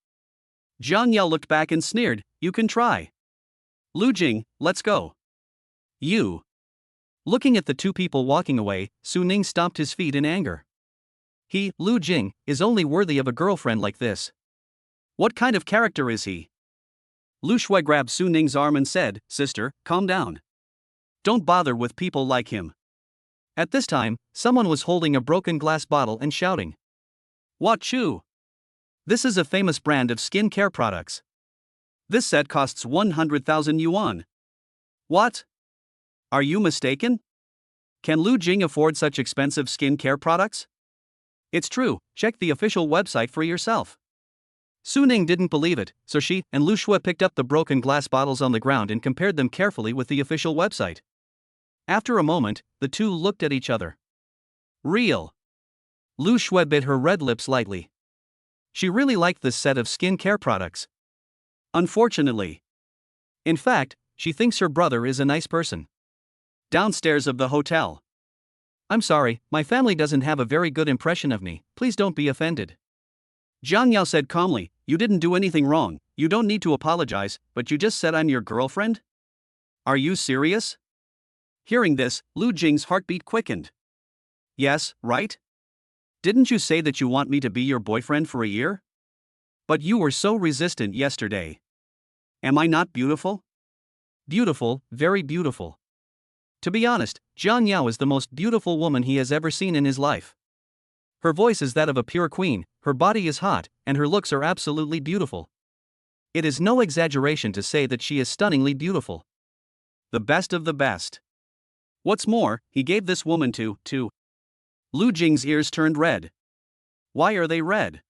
Jiang Yao looked back and sneered, "You can try. Lu Jing, let's go." "You." Looking at the two people walking away, Su Ning stomped his feet in anger. He, Lu Jing, is only worthy of a girlfriend like this. What kind of character is he? Lu Shui grabbed Su Ning's arm and said, "Sister, calm down. Don't bother with people like him." At this time, someone was holding a broken glass bottle and shouting, "What Chu? This is a famous brand of skin care products. This set costs 100,000 yuan. What? Are you mistaken? Can Lu Jing afford such expensive skin care products? It's true, check the official website for yourself." Su Ning didn't believe it, so she and Lu Shui picked up the broken glass bottles on the ground and compared them carefully with the official website. After a moment, the two looked at each other. Real. Lu Shui bit her red lips lightly. She really liked this set of skin care products. Unfortunately. In fact, she thinks her brother is a nice person. Downstairs of the hotel. "I'm sorry, my family doesn't have a very good impression of me, please don't be offended." Jiang Yao said calmly, "You didn't do anything wrong, you don't need to apologize, but you just said I'm your girlfriend? Are you serious?" Hearing this, Lu Jing's heartbeat quickened. "Yes, right? Didn't you say that you want me to be your boyfriend for a year? But you were so resistant yesterday. Am I not beautiful?" "Beautiful, very beautiful." To be honest, Jiang Yao is the most beautiful woman he has ever seen in his life. Her voice is that of a pure queen, her body is hot, and her looks are absolutely beautiful. It is no exaggeration to say that she is stunningly beautiful. The best of the best. What's more, he gave this woman to. Lu Jing's ears turned red. Why are they red?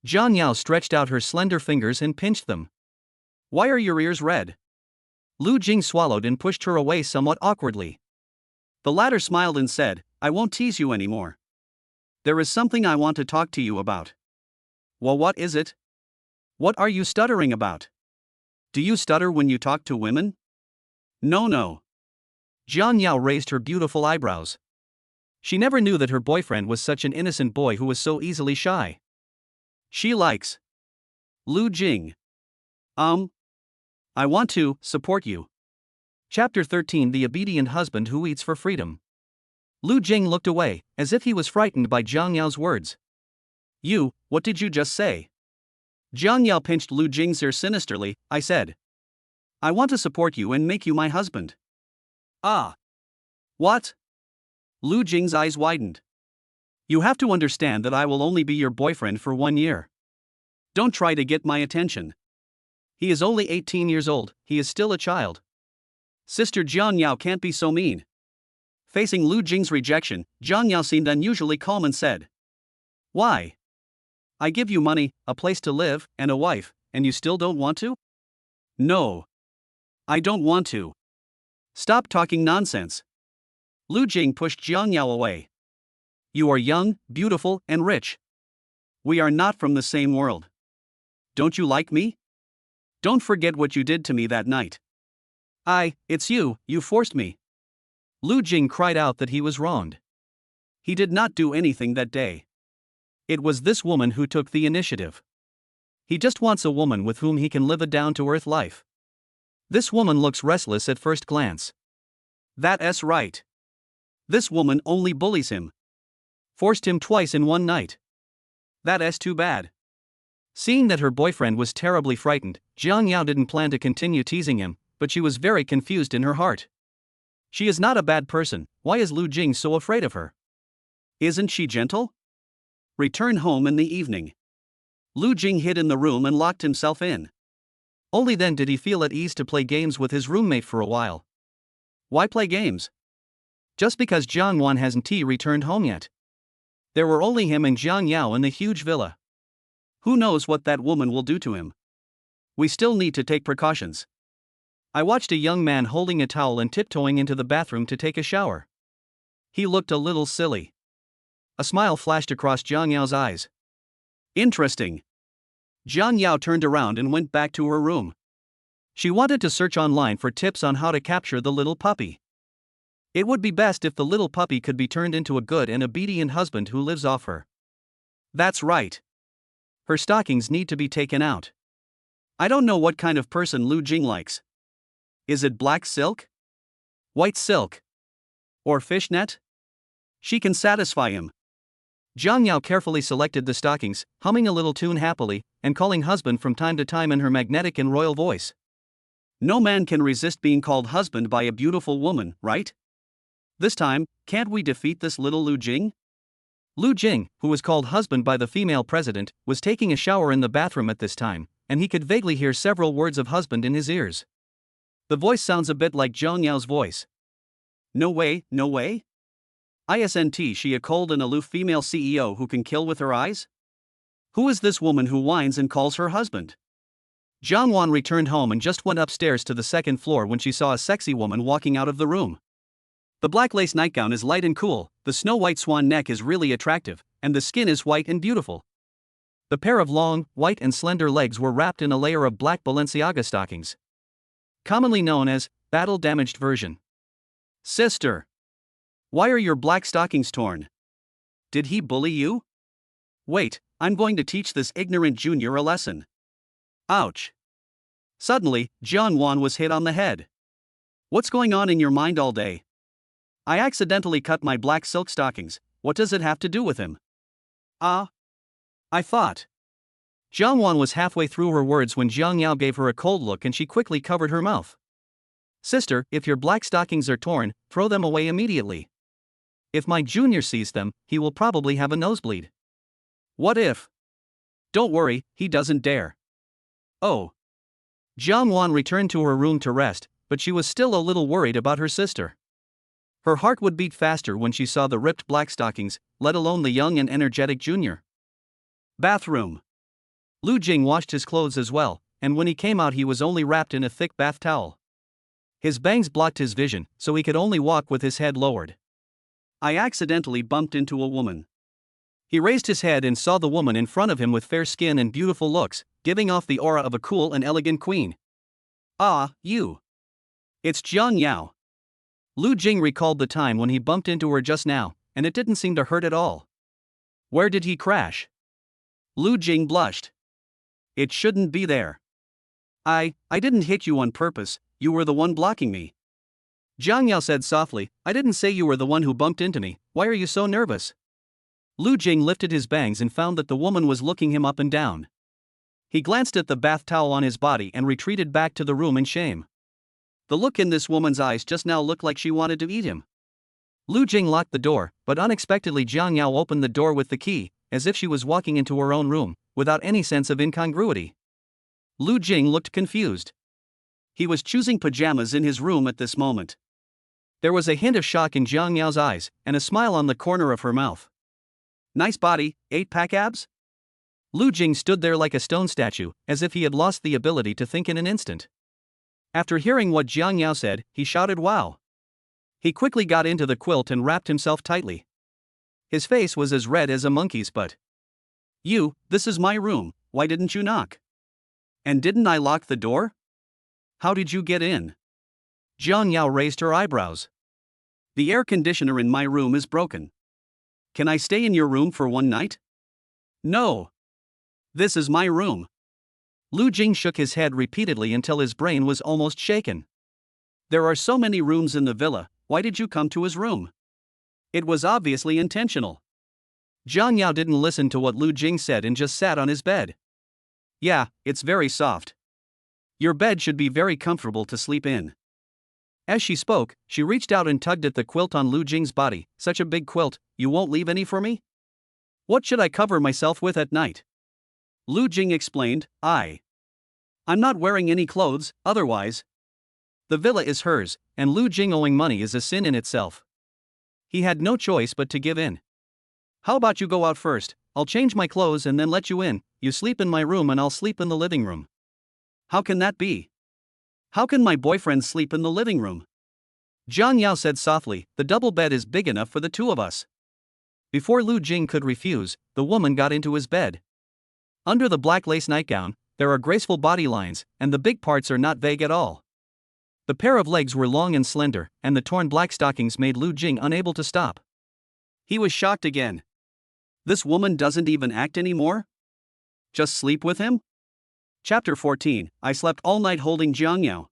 Jiang Yao stretched out her slender fingers and pinched them. Why are your ears red? Lu Jing swallowed and pushed her away somewhat awkwardly. The latter smiled and said, "I won't tease you anymore. There is something I want to talk to you about." "Well, what is it? What are you stuttering about? Do you stutter when you talk to women?" No. Jiang Yao raised her beautiful eyebrows. She never knew that her boyfriend was such an innocent boy who was so easily shy. She likes Lu Jing. I want to support you. Chapter 13: The Obedient Husband Who Eats for Freedom. Lu Jing looked away, as if he was frightened by Jiang Yao's words. What did you just say?" Jiang Yao pinched Lu Jing's ear sinisterly. "I said, I want to support you and make you my husband." "Ah. What?" Lu Jing's eyes widened. You have to understand that I will only be your boyfriend for 1 year. Don't try to get my attention. He is only 18 years old, he is still a child. Sister Jiang Yao can't be so mean. Facing Lu Jing's rejection, Jiang Yao seemed unusually calm and said, Why? I give you money, a place to live, and a wife, and you still don't want to? No. I don't want to. Stop talking nonsense. Lu Jing pushed Jiang Yao away. You are young, beautiful, and rich. We are not from the same world. Don't you like me? Don't forget what you did to me that night. It's you forced me. Lu Jing cried out that he was wronged. He did not do anything that day. It was this woman who took the initiative. He just wants a woman with whom he can live a down-to-earth life. This woman looks restless at first glance. That's right. This woman only bullies him. Forced him twice in one night. That's too bad. Seeing that her boyfriend was terribly frightened, Jiang Yao didn't plan to continue teasing him, but she was very confused in her heart. She is not a bad person, why is Lu Jing so afraid of her? Isn't she gentle? Return home in the evening. Lu Jing hid in the room and locked himself in. Only then did he feel at ease to play games with his roommate for a while. Why play games? Just because Jiang Wan hasn't returned home yet. There were only him and Jiang Yao in the huge villa. Who knows what that woman will do to him? We still need to take precautions. I watched a young man holding a towel and tiptoeing into the bathroom to take a shower. He looked a little silly. A smile flashed across Jiang Yao's eyes. Interesting. Jiang Yao turned around and went back to her room. She wanted to search online for tips on how to capture the little puppy. It would be best if the little puppy could be turned into a good and obedient husband who lives off her. That's right. Her stockings need to be taken out. I don't know what kind of person Lu Jing likes. Is it black silk? White silk? Or fishnet? She can satisfy him. Jiang Yao carefully selected the stockings, humming a little tune happily, and calling husband from time to time in her magnetic and royal voice. No man can resist being called husband by a beautiful woman, right? This time, can't we defeat this little Lu Jing? Lu Jing, who was called husband by the female president, was taking a shower in the bathroom at this time, and he could vaguely hear several words of husband in his ears. The voice sounds a bit like Jiang Yao's voice. No way, no way? Isn't she a cold and aloof female CEO who can kill with her eyes? Who is this woman who whines and calls her husband? Jiang Wan returned home and just went upstairs to the second floor when she saw a sexy woman walking out of the room. The black lace nightgown is light and cool, the snow-white swan neck is really attractive, and the skin is white and beautiful. The pair of long, white and slender legs were wrapped in a layer of black Balenciaga stockings. Commonly known as, battle-damaged version. Sister! Why are your black stockings torn? Did he bully you? Wait, I'm going to teach this ignorant junior a lesson. Ouch! Suddenly, Jiang Wan was hit on the head. What's going on in your mind all day? I accidentally cut my black silk stockings, what does it have to do with him? I thought. Jiang Wan was halfway through her words when Jiang Yao gave her a cold look and she quickly covered her mouth. Sister, if your black stockings are torn, throw them away immediately. If my junior sees them, he will probably have a nosebleed. What if? Don't worry, he doesn't dare. Oh. Jiang Wan returned to her room to rest, but she was still a little worried about her sister. Her heart would beat faster when she saw the ripped black stockings, let alone the young and energetic junior. Bathroom. Lu Jing washed his clothes as well, and when he came out he was only wrapped in a thick bath towel. His bangs blocked his vision, so he could only walk with his head lowered. I accidentally bumped into a woman. He raised his head and saw the woman in front of him with fair skin and beautiful looks, giving off the aura of a cool and elegant queen. You. It's Jiang Yao. Lu Jing recalled the time when he bumped into her just now, and it didn't seem to hurt at all. Where did he crash? Lu Jing blushed. It shouldn't be there. I didn't hit you on purpose, you were the one blocking me. Jiang Yao said softly, I didn't say you were the one who bumped into me, why are you so nervous? Lu Jing lifted his bangs and found that the woman was looking him up and down. He glanced at the bath towel on his body and retreated back to the room in shame. The look in this woman's eyes just now looked like she wanted to eat him. Lu Jing locked the door, but unexpectedly Jiang Yao opened the door with the key, as if she was walking into her own room, without any sense of incongruity. Lu Jing looked confused. He was choosing pajamas in his room at this moment. There was a hint of shock in Jiang Yao's eyes, and a smile on the corner of her mouth. Nice body, 8-pack abs? Lu Jing stood there like a stone statue, as if he had lost the ability to think in an instant. After hearing what Jiang Yao said, he shouted wow. He quickly got into the quilt and wrapped himself tightly. His face was as red as a monkey's butt. This is my room, why didn't you knock? And didn't I lock the door? How did you get in? Jiang Yao raised her eyebrows. The air conditioner in my room is broken. Can I stay in your room for one night? No. This is my room. Lu Jing shook his head repeatedly until his brain was almost shaken. There are so many rooms in the villa, why did you come to his room? It was obviously intentional. Jiang Yao didn't listen to what Lu Jing said and just sat on his bed. Yeah, it's very soft. Your bed should be very comfortable to sleep in. As she spoke, she reached out and tugged at the quilt on Lu Jing's body. Such a big quilt, you won't leave any for me? What should I cover myself with at night? Lu Jing explained, I'm not wearing any clothes, otherwise. The villa is hers, and Lu Jing owing money is a sin in itself. He had no choice but to give in. How about you go out first, I'll change my clothes and then let you in, you sleep in my room and I'll sleep in the living room. How can that be? How can my boyfriend sleep in the living room? Jiang Yao said softly, the double bed is big enough for the two of us. Before Lu Jing could refuse, the woman got into his bed. Under the black lace nightgown, there are graceful body lines, and the big parts are not vague at all. The pair of legs were long and slender, and the torn black stockings made Lu Jing unable to stop. He was shocked again. This woman doesn't even act anymore? Just sleep with him? Chapter 14, I slept all night holding Jiang Yao.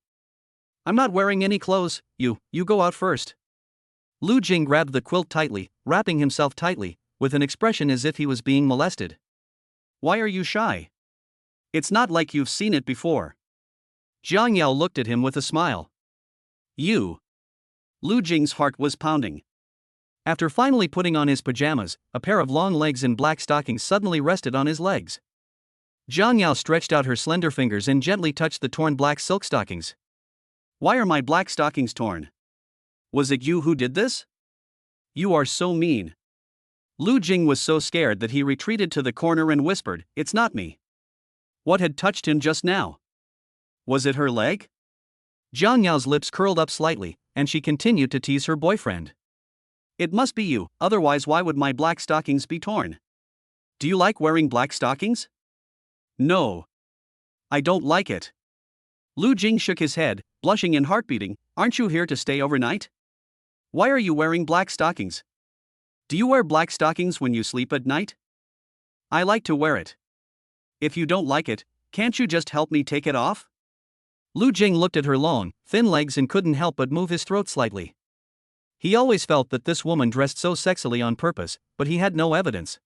I'm not wearing any clothes, you go out first. Lu Jing grabbed the quilt tightly, wrapping himself tightly, with an expression as if he was being molested. Why are you shy? It's not like you've seen it before. Jiang Yao looked at him with a smile. Lu Jing's heart was pounding. After finally putting on his pajamas, a pair of long legs in black stockings suddenly rested on his legs. Jiang Yao stretched out her slender fingers and gently touched the torn black silk stockings. Why are my black stockings torn? Was it you who did this? You are so mean. Lu Jing was so scared that he retreated to the corner and whispered, it's not me. What had touched him just now? Was it her leg? Jiang Yao's lips curled up slightly, and she continued to tease her boyfriend. It must be you, otherwise why would my black stockings be torn? Do you like wearing black stockings? No. I don't like it. Lu Jing shook his head, blushing and heart-beating, aren't you here to stay overnight? Why are you wearing black stockings? Do you wear black stockings when you sleep at night? I like to wear it. If you don't like it, can't you just help me take it off? Lu Jing looked at her long, thin legs and couldn't help but move his throat slightly. He always felt that this woman dressed so sexily on purpose, but he had no evidence.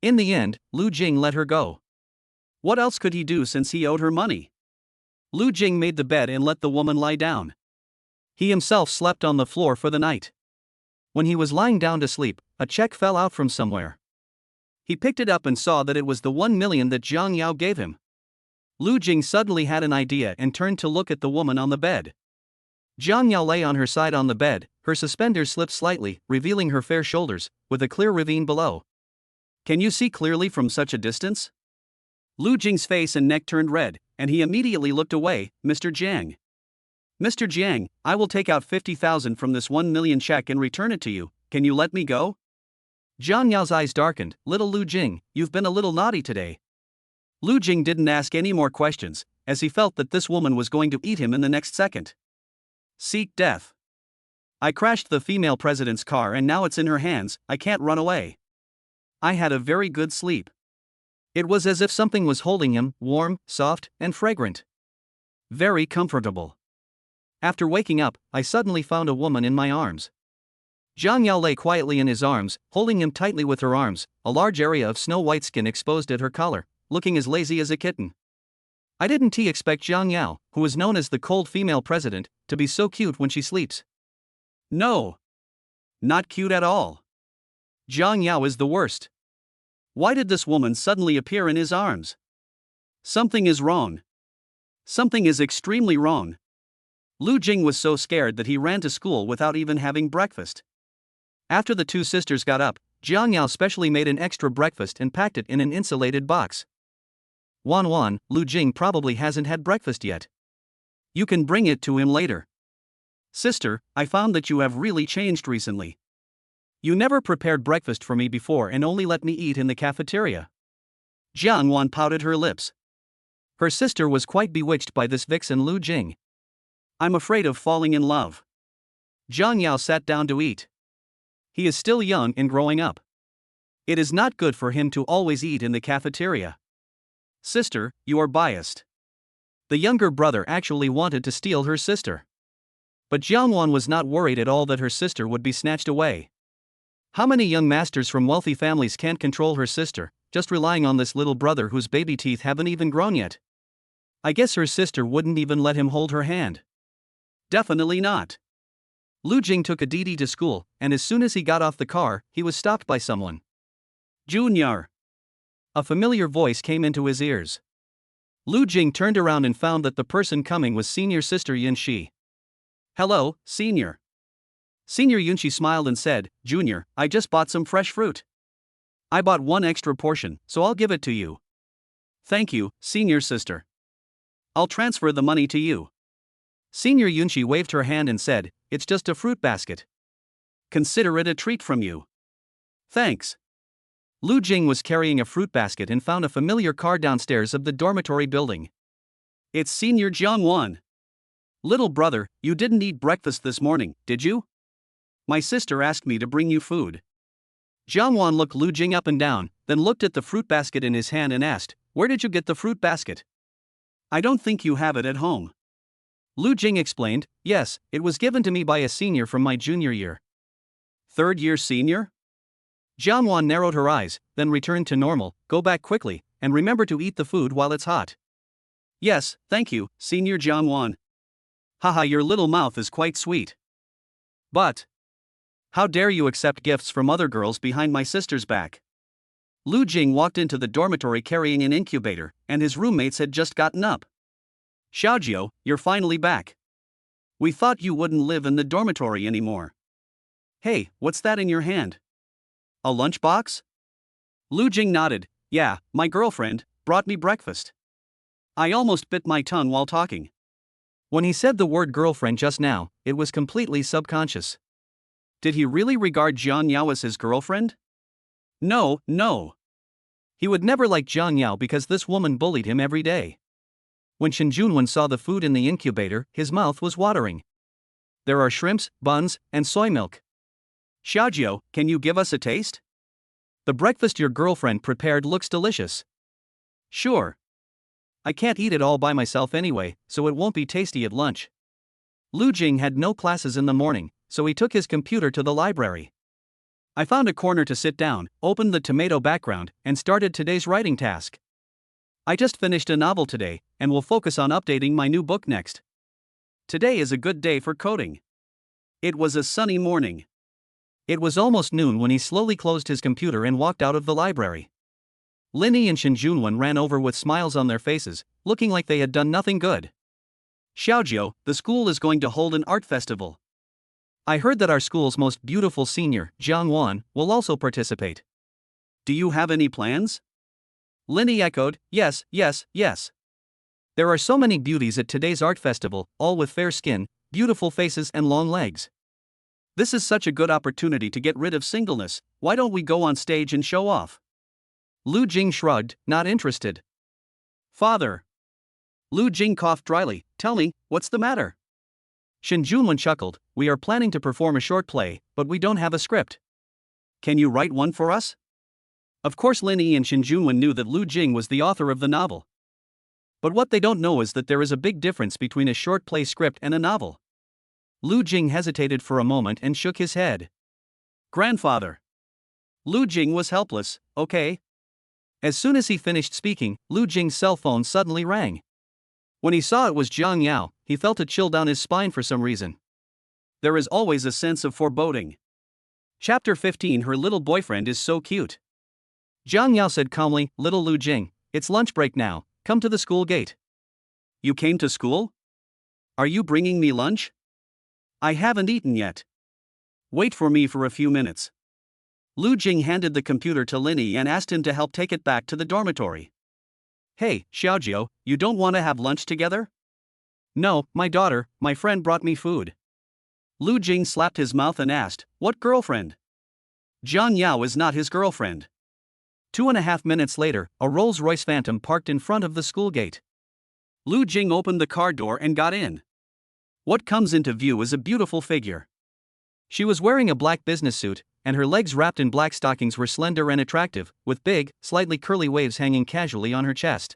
In the end, Lu Jing let her go. What else could he do since he owed her money? Lu Jing made the bed and let the woman lie down. He himself slept on the floor for the night. When he was lying down to sleep, a check fell out from somewhere. He picked it up and saw that it was the 1 million that Jiang Yao gave him. Lu Jing suddenly had an idea and turned to look at the woman on the bed. Jiang Yao lay on her side on the bed, her suspenders slipped slightly, revealing her fair shoulders, with a clear ravine below. Can you see clearly from such a distance? Lu Jing's face and neck turned red, and he immediately looked away. Mr. Jiang. Mr. Jiang, I will take out 50,000 from this 1 million check and return it to you, can you let me go? Jiang Yao's eyes darkened. Little Lu Jing, you've been a little naughty today. Lu Jing didn't ask any more questions, as he felt that this woman was going to eat him in the next second. Seek death. I crashed the female president's car and now it's in her hands, I can't run away. I had a very good sleep. It was as if something was holding him, warm, soft, and fragrant. Very comfortable. After waking up, I suddenly found a woman in my arms. Jiang Yao lay quietly in his arms, holding him tightly with her arms, a large area of snow-white skin exposed at her collar, looking as lazy as a kitten. I didn't expect Jiang Yao, who was known as the cold female president, to be so cute when she sleeps. No. Not cute at all. Jiang Yao is the worst. Why did this woman suddenly appear in his arms? Something is wrong. Something is extremely wrong. Lu Jing was so scared that he ran to school without even having breakfast. After the two sisters got up, Jiang Yao specially made an extra breakfast and packed it in an insulated box. Wan, Lu Jing probably hasn't had breakfast yet. You can bring it to him later. Sister, I found that you have really changed recently. You never prepared breakfast for me before and only let me eat in the cafeteria. Jiang Wan pouted her lips. Her sister was quite bewitched by this vixen Lu Jing. I'm afraid of falling in love. Jiang Yao sat down to eat. He is still young and growing up. It is not good for him to always eat in the cafeteria. Sister, you are biased. The younger brother actually wanted to steal her sister. But Jiang Wan was not worried at all that her sister would be snatched away. How many young masters from wealthy families can't control her sister, just relying on this little brother whose baby teeth haven't even grown yet? I guess her sister wouldn't even let him hold her hand. Definitely not. Lu Jing took Aditi to school, and as soon as he got off the car, he was stopped by someone. Junior. A familiar voice came into his ears. Lu Jing turned around and found that the person coming was senior sister Yin Shi. Hello, senior. Senior Yunshi smiled and said, Junior, I just bought some fresh fruit. I bought one extra portion, so I'll give it to you. Thank you, senior sister. I'll transfer the money to you. Senior Yunshi waved her hand and said, It's just a fruit basket. Consider it a treat from you. Thanks. Lu Jing was carrying a fruit basket and found a familiar car downstairs of the dormitory building. It's Senior Jiang Wan. Little brother, you didn't eat breakfast this morning, did you? My sister asked me to bring you food. Jiang Wan looked Lu Jing up and down, then looked at the fruit basket in his hand and asked, Where did you get the fruit basket? I don't think you have it at home. Lu Jing explained, Yes, it was given to me by a senior from my junior year. Third year senior? Jiang Wan narrowed her eyes, then returned to normal. Go back quickly, and remember to eat the food while it's hot. Yes, thank you, Senior Jiang Wan. Haha, your little mouth is quite sweet. But how dare you accept gifts from other girls behind my sister's back? Lu Jing walked into the dormitory carrying an incubator, and his roommates had just gotten up. Xiaojiu, you're finally back. We thought you wouldn't live in the dormitory anymore. Hey, what's that in your hand? A lunchbox? Lu Jing nodded. Yeah, my girlfriend brought me breakfast. I almost bit my tongue while talking. When he said the word girlfriend just now, it was completely subconscious. Did he really regard Jiang Yao as his girlfriend? No. He would never like Jiang Yao because this woman bullied him every day. When Shen Junwen saw the food in the incubator, his mouth was watering. There are shrimps, buns, and soy milk. Xiaojiu, can you give us a taste? The breakfast your girlfriend prepared looks delicious. Sure. I can't eat it all by myself anyway, so it won't be tasty at lunch. Lu Jing had no classes in the morning, so he took his computer to the library. I found a corner to sit down, opened the tomato background, and started today's writing task. I just finished a novel today, and will focus on updating my new book next. Today is a good day for coding. It was a sunny morning. It was almost noon when he slowly closed his computer and walked out of the library. Linny and Shen Junwen ran over with smiles on their faces, looking like they had done nothing good. Xiaojiu, the school is going to hold an art festival. I heard that our school's most beautiful senior, Jiang Wan, will also participate. Do you have any plans? Linny echoed, Yes. There are so many beauties at today's art festival, all with fair skin, beautiful faces and long legs. This is such a good opportunity to get rid of singleness. Why don't we go on stage and show off? Lu Jing shrugged, not interested. Father. Lu Jing coughed dryly. Tell me, what's the matter? Shen Junwen chuckled. We are planning to perform a short play, but we don't have a script. Can you write one for us? Of course Linny and Shen Junwen knew that Lu Jing was the author of the novel. But what they don't know is that there is a big difference between a short play script and a novel. Lu Jing hesitated for a moment and shook his head. Grandfather. Lu Jing was helpless. Okay. As soon as he finished speaking, Lu Jing's cell phone suddenly rang. When he saw it was Jiang Yao, he felt a chill down his spine for some reason. There is always a sense of foreboding. Chapter 15. Her little boyfriend is so cute. Jiang Yao said calmly, "Little Lu Jing, it's lunch break now, come to the school gate." "You came to school? Are you bringing me lunch?" "I haven't eaten yet." "Wait for me for a few minutes." Lu Jing handed the computer to Linny and asked him to help take it back to the dormitory. "Hey, Xiaojiao, you don't want to have lunch together?" "No, my daughter, my friend brought me food." Lu Jing slapped his mouth and asked, "What girlfriend?" Jiang Yao is not his girlfriend. 2.5 minutes later, a Rolls-Royce Phantom parked in front of the school gate. Lu Jing opened the car door and got in. What comes into view is a beautiful figure. She was wearing a black business suit, and her legs wrapped in black stockings were slender and attractive, with big, slightly curly waves hanging casually on her chest.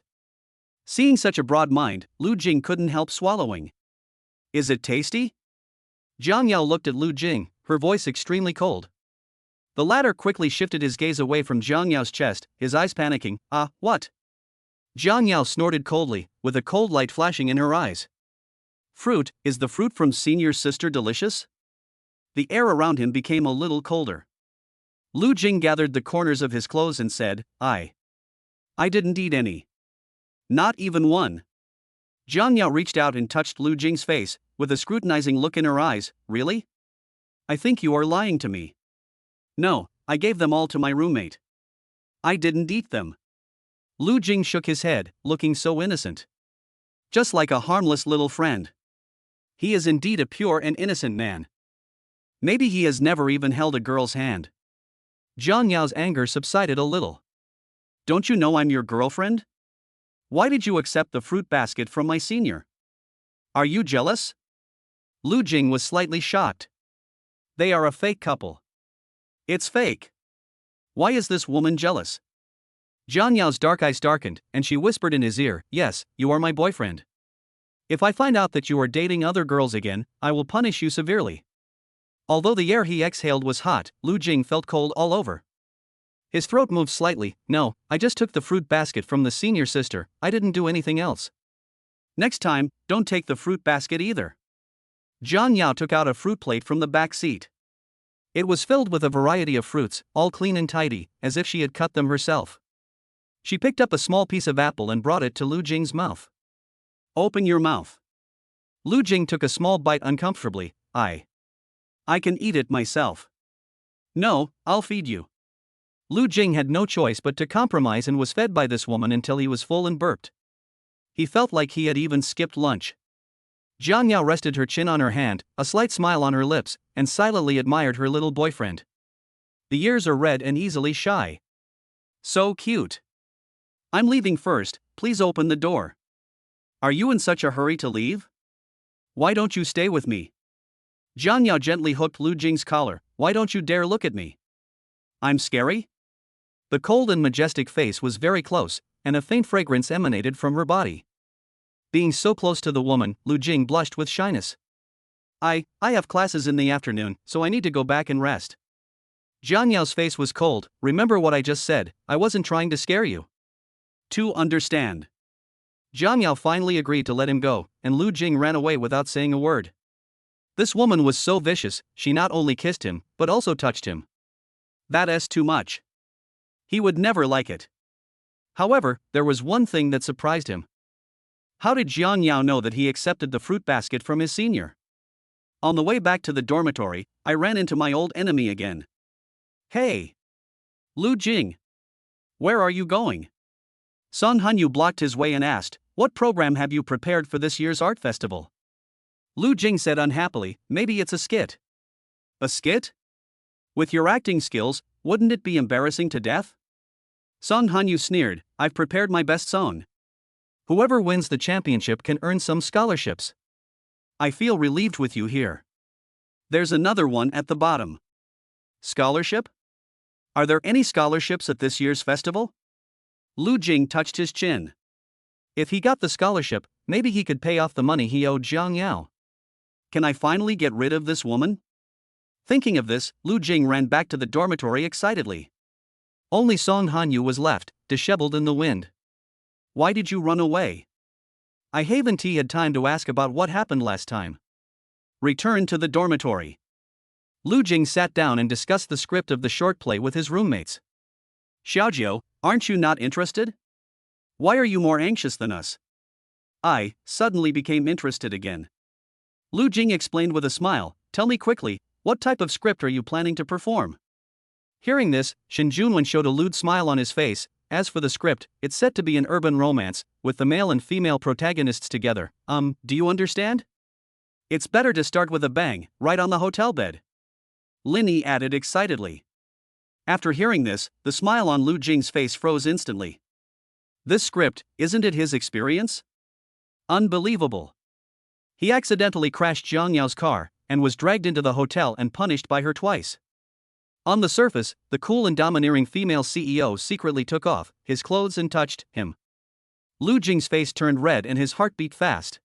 Seeing such a broad mind, Lu Jing couldn't help swallowing. "Is it tasty?" Jiang Yao looked at Lu Jing, her voice extremely cold. The latter quickly shifted his gaze away from Jiang Yao's chest, his eyes panicking. "Ah, what?" Jiang Yao snorted coldly, with a cold light flashing in her eyes. "Fruit, is the fruit from Senior's sister delicious?" The air around him became a little colder. Lu Jing gathered the corners of his clothes and said, I didn't eat any. Not even one." Jiang Yao reached out and touched Lu Jing's face, with a scrutinizing look in her eyes. "Really? I think you are lying to me." "No, I gave them all to my roommate. I didn't eat them." Lu Jing shook his head, looking so innocent. Just like a harmless little friend. He is indeed a pure and innocent man. Maybe he has never even held a girl's hand. Jiang Yao's anger subsided a little. "Don't you know I'm your girlfriend? Why did you accept the fruit basket from my senior? Are you jealous?" Lu Jing was slightly shocked. They are a fake couple. It's fake. Why is this woman jealous? Jiang Yao's dark eyes darkened, and she whispered in his ear, "Yes, you are my boyfriend. If I find out that you are dating other girls again, I will punish you severely." Although the air he exhaled was hot, Lu Jing felt cold all over. His throat moved slightly. "No, I just took the fruit basket from the senior sister, I didn't do anything else." "Next time, don't take the fruit basket either." Jiang Yao took out a fruit plate from the back seat. It was filled with a variety of fruits, all clean and tidy, as if she had cut them herself. She picked up a small piece of apple and brought it to Lu Jing's mouth. "Open your mouth." Lu Jing took a small bite uncomfortably. I can eat it myself." "No, I'll feed you." Lu Jing had no choice but to compromise and was fed by this woman until he was full and burped. He felt like he had even skipped lunch. Jiang Yao rested her chin on her hand, a slight smile on her lips, and silently admired her little boyfriend. The ears are red and easily shy. So cute. "I'm leaving first, please open the door." "Are you in such a hurry to leave? Why don't you stay with me?" Jiang Yao gently hooked Lu Jing's collar. "Why don't you dare look at me? I'm scary?" The cold and majestic face was very close, and a faint fragrance emanated from her body. Being so close to the woman, Lu Jing blushed with shyness. I have classes in the afternoon, so I need to go back and rest." Jiang Yao's face was cold. "Remember what I just said, I wasn't trying to scare you." "To understand." Jiang Yao finally agreed to let him go, and Lu Jing ran away without saying a word. This woman was so vicious, she not only kissed him, but also touched him. That's too much. He would never like it. However, there was one thing that surprised him. How did Jiang Yao know that he accepted the fruit basket from his senior? On the way back to the dormitory, I ran into my old enemy again. "Hey! Lu Jing! Where are you going?" Song Hanyu blocked his way and asked, "What program have you prepared for this year's art festival?" Lu Jing said unhappily, "Maybe it's a skit." "A skit? With your acting skills, wouldn't it be embarrassing to death?" Song Hanyu sneered, "I've prepared my best song. Whoever wins the championship can earn some scholarships. I feel relieved with you here. There's another one at the bottom. Scholarship? Are there any scholarships at this year's festival?" Lu Jing touched his chin. If he got the scholarship, maybe he could pay off the money he owed Jiang Yao. Can I finally get rid of this woman? Thinking of this, Lu Jing ran back to the dormitory excitedly. Only Song Hanyu was left, disheveled in the wind. "Why did you run away?" I haven't had time to ask about what happened last time. Return to the dormitory. Lu Jing sat down and discussed the script of the short play with his roommates. Xiaojiu, aren't you not interested? Why are you more anxious than us? I suddenly became interested again. Lu Jing explained with a smile, tell me quickly, what type of script are you planning to perform? Hearing this, Shen Junwen showed a lewd smile on his face. As for the script, it's set to be an urban romance, with the male and female protagonists together. Do you understand? It's better to start with a bang, right on the hotel bed. Linny added excitedly. After hearing this, the smile on Lu Jing's face froze instantly. This script, isn't it his experience? Unbelievable. He accidentally crashed Jiang Yao's car, and was dragged into the hotel and punished by her twice. On the surface, the cool and domineering female CEO secretly took off his clothes and touched him. Lu Jing's face turned red and his heart beat fast.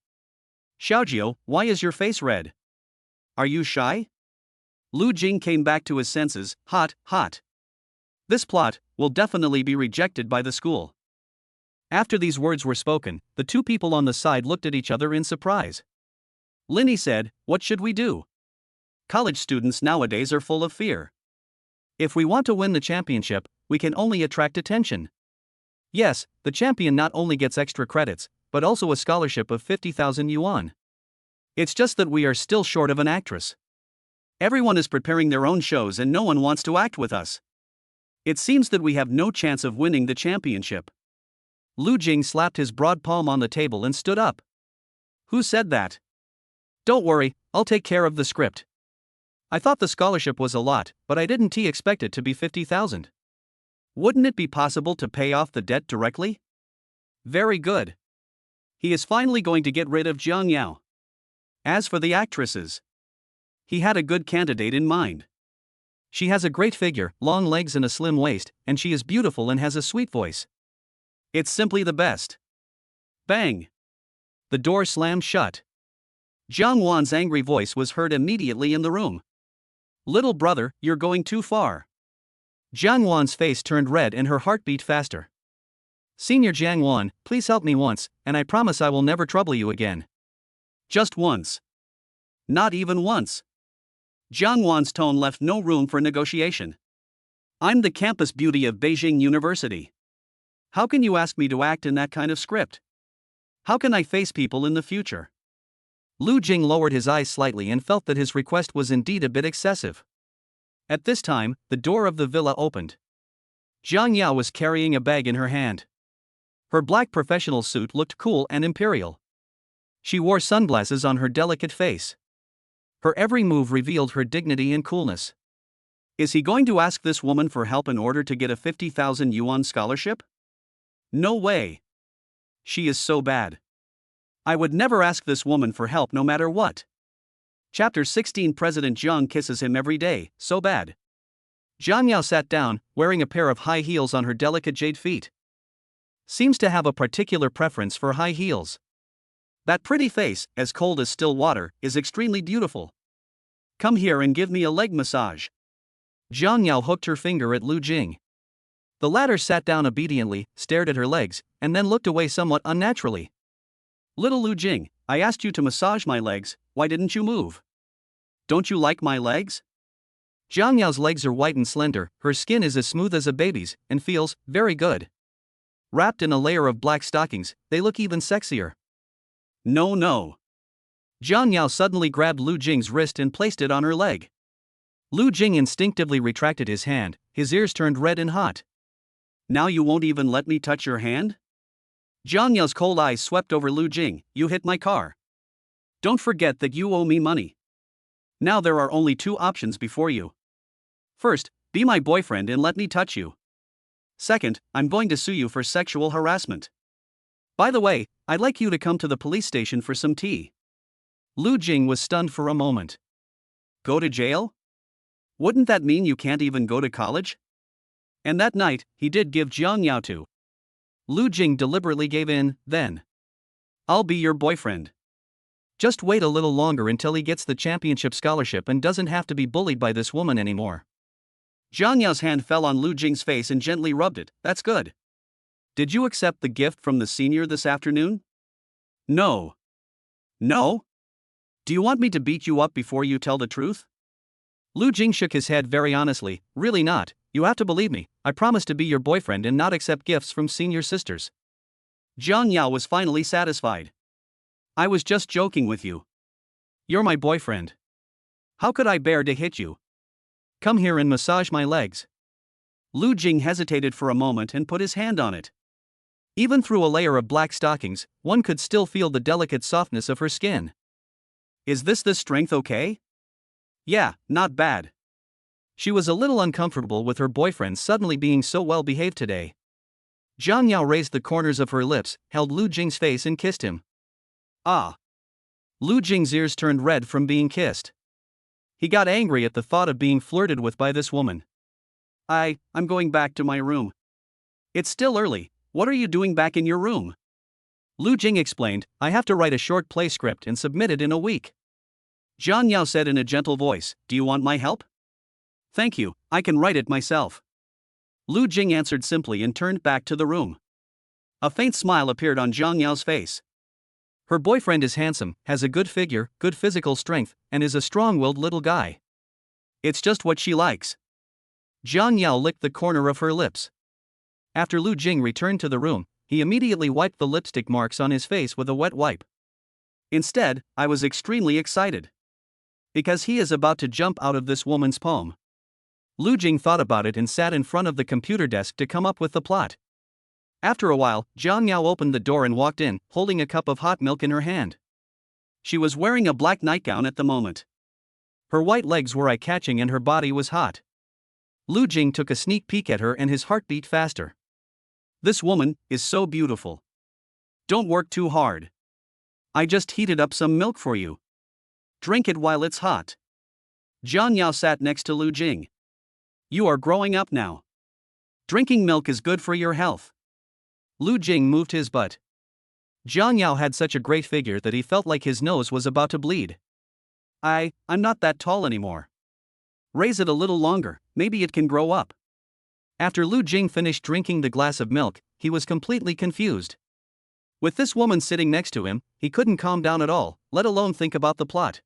Xiaojiu, why is your face red? Are you shy? Lu Jing came back to his senses, hot. This plot will definitely be rejected by the school. After these words were spoken, the two people on the side looked at each other in surprise. Linny said, what should we do? College students nowadays are full of fear. If we want to win the championship, we can only attract attention. Yes, the champion not only gets extra credits, but also a scholarship of 50,000 yuan. It's just that we are still short of an actress. Everyone is preparing their own shows and no one wants to act with us. It seems that we have no chance of winning the championship. Lu Jing slapped his broad palm on the table and stood up. Who said that? Don't worry, I'll take care of the script. I thought the scholarship was a lot, but I didn't expect it to be 50,000. Wouldn't it be possible to pay off the debt directly? Very good. He is finally going to get rid of Jiang Yao. As for the actresses, he had a good candidate in mind. She has a great figure, long legs and a slim waist, and she is beautiful and has a sweet voice. It's simply the best. Bang! The door slammed shut. Jiang Wan's angry voice was heard immediately in the room. Little brother, you're going too far. Jiang Wan's face turned red and her heart beat faster. Senior Jiang Wan, please help me once, and I promise I will never trouble you again. Just once. Not even once. Jiang Wan's tone left no room for negotiation. I'm the campus beauty of Beijing University. How can you ask me to act in that kind of script? How can I face people in the future? Lu Jing lowered his eyes slightly and felt that his request was indeed a bit excessive. At this time, the door of the villa opened. Jiang Yao was carrying a bag in her hand. Her black professional suit looked cool and imperial. She wore sunglasses on her delicate face. Her every move revealed her dignity and coolness. Is he going to ask this woman for help in order to get a 50,000 yuan scholarship? No way. She is so bad. I would never ask this woman for help no matter what. Chapter 16 President Zhang kisses him every day, so bad. Jiang Yao sat down, wearing a pair of high heels on her delicate jade feet. Seems to have a particular preference for high heels. That pretty face, as cold as still water, is extremely beautiful. Come here and give me a leg massage. Jiang Yao hooked her finger at Lu Jing. The latter sat down obediently, stared at her legs, and then looked away somewhat unnaturally. Little Lu Jing, I asked you to massage my legs, why didn't you move? Don't you like my legs? Jiang Yao's legs are white and slender, her skin is as smooth as a baby's, and feels very good. Wrapped in a layer of black stockings, they look even sexier. No. Jiang Yao suddenly grabbed Lu Jing's wrist and placed it on her leg. Lu Jing instinctively retracted his hand, his ears turned red and hot. Now you won't even let me touch your hand? Jiang Yao's cold eyes swept over Lu Jing, you hit my car. Don't forget that you owe me money. Now there are only two options before you. First, be my boyfriend and let me touch you. Second, I'm going to sue you for sexual harassment. By the way, I'd like you to come to the police station for some tea. Lu Jing was stunned for a moment. Go to jail? Wouldn't that mean you can't even go to college? And that night, he did give Jiang Yao to. Lu Jing deliberately gave in, then. I'll be your boyfriend. Just wait a little longer until he gets the championship scholarship and doesn't have to be bullied by this woman anymore. Jiang Yao's hand fell on Lu Jing's face and gently rubbed it, that's good. Did you accept the gift from the senior this afternoon? No. No? Do you want me to beat you up before you tell the truth? Lu Jing shook his head very honestly. Really not, you have to believe me, I promise to be your boyfriend and not accept gifts from senior sisters. Jiang Yao was finally satisfied. I was just joking with you. You're my boyfriend. How could I bear to hit you? Come here and massage my legs. Lu Jing hesitated for a moment and put his hand on it. Even through a layer of black stockings, one could still feel the delicate softness of her skin. Is this the strength okay? Yeah, not bad. She was a little uncomfortable with her boyfriend suddenly being so well behaved today. Jiang Yao raised the corners of her lips, held Lu Jing's face and kissed him. Ah! Lu Jing's ears turned red from being kissed. He got angry at the thought of being flirted with by this woman. I'm going back to my room. It's still early, what are you doing back in your room? Lu Jing explained, I have to write a short play script and submit it in a week. Jiang Yao said in a gentle voice, do you want my help? Thank you, I can write it myself. Lu Jing answered simply and turned back to the room. A faint smile appeared on Jiang Yao's face. Her boyfriend is handsome, has a good figure, good physical strength, and is a strong-willed little guy. It's just what she likes. Jiang Yao licked the corner of her lips. After Lu Jing returned to the room, he immediately wiped the lipstick marks on his face with a wet wipe. Instead, I was extremely excited. Because he is about to jump out of this woman's palm. Lu Jing thought about it and sat in front of the computer desk to come up with the plot. After a while, Jiang Yao opened the door and walked in, holding a cup of hot milk in her hand. She was wearing a black nightgown at the moment. Her white legs were eye-catching and her body was hot. Lu Jing took a sneak peek at her and his heart beat faster. This woman is so beautiful. Don't work too hard. I just heated up some milk for you. Drink it while it's hot. Jiang Yao sat next to Lu Jing. You are growing up now. Drinking milk is good for your health. Lu Jing moved his butt. Jiang Yao had such a great figure that he felt like his nose was about to bleed. I'm not that tall anymore. Raise it a little longer, maybe it can grow up. After Lu Jing finished drinking the glass of milk, he was completely confused. With this woman sitting next to him, he couldn't calm down at all, let alone think about the plot.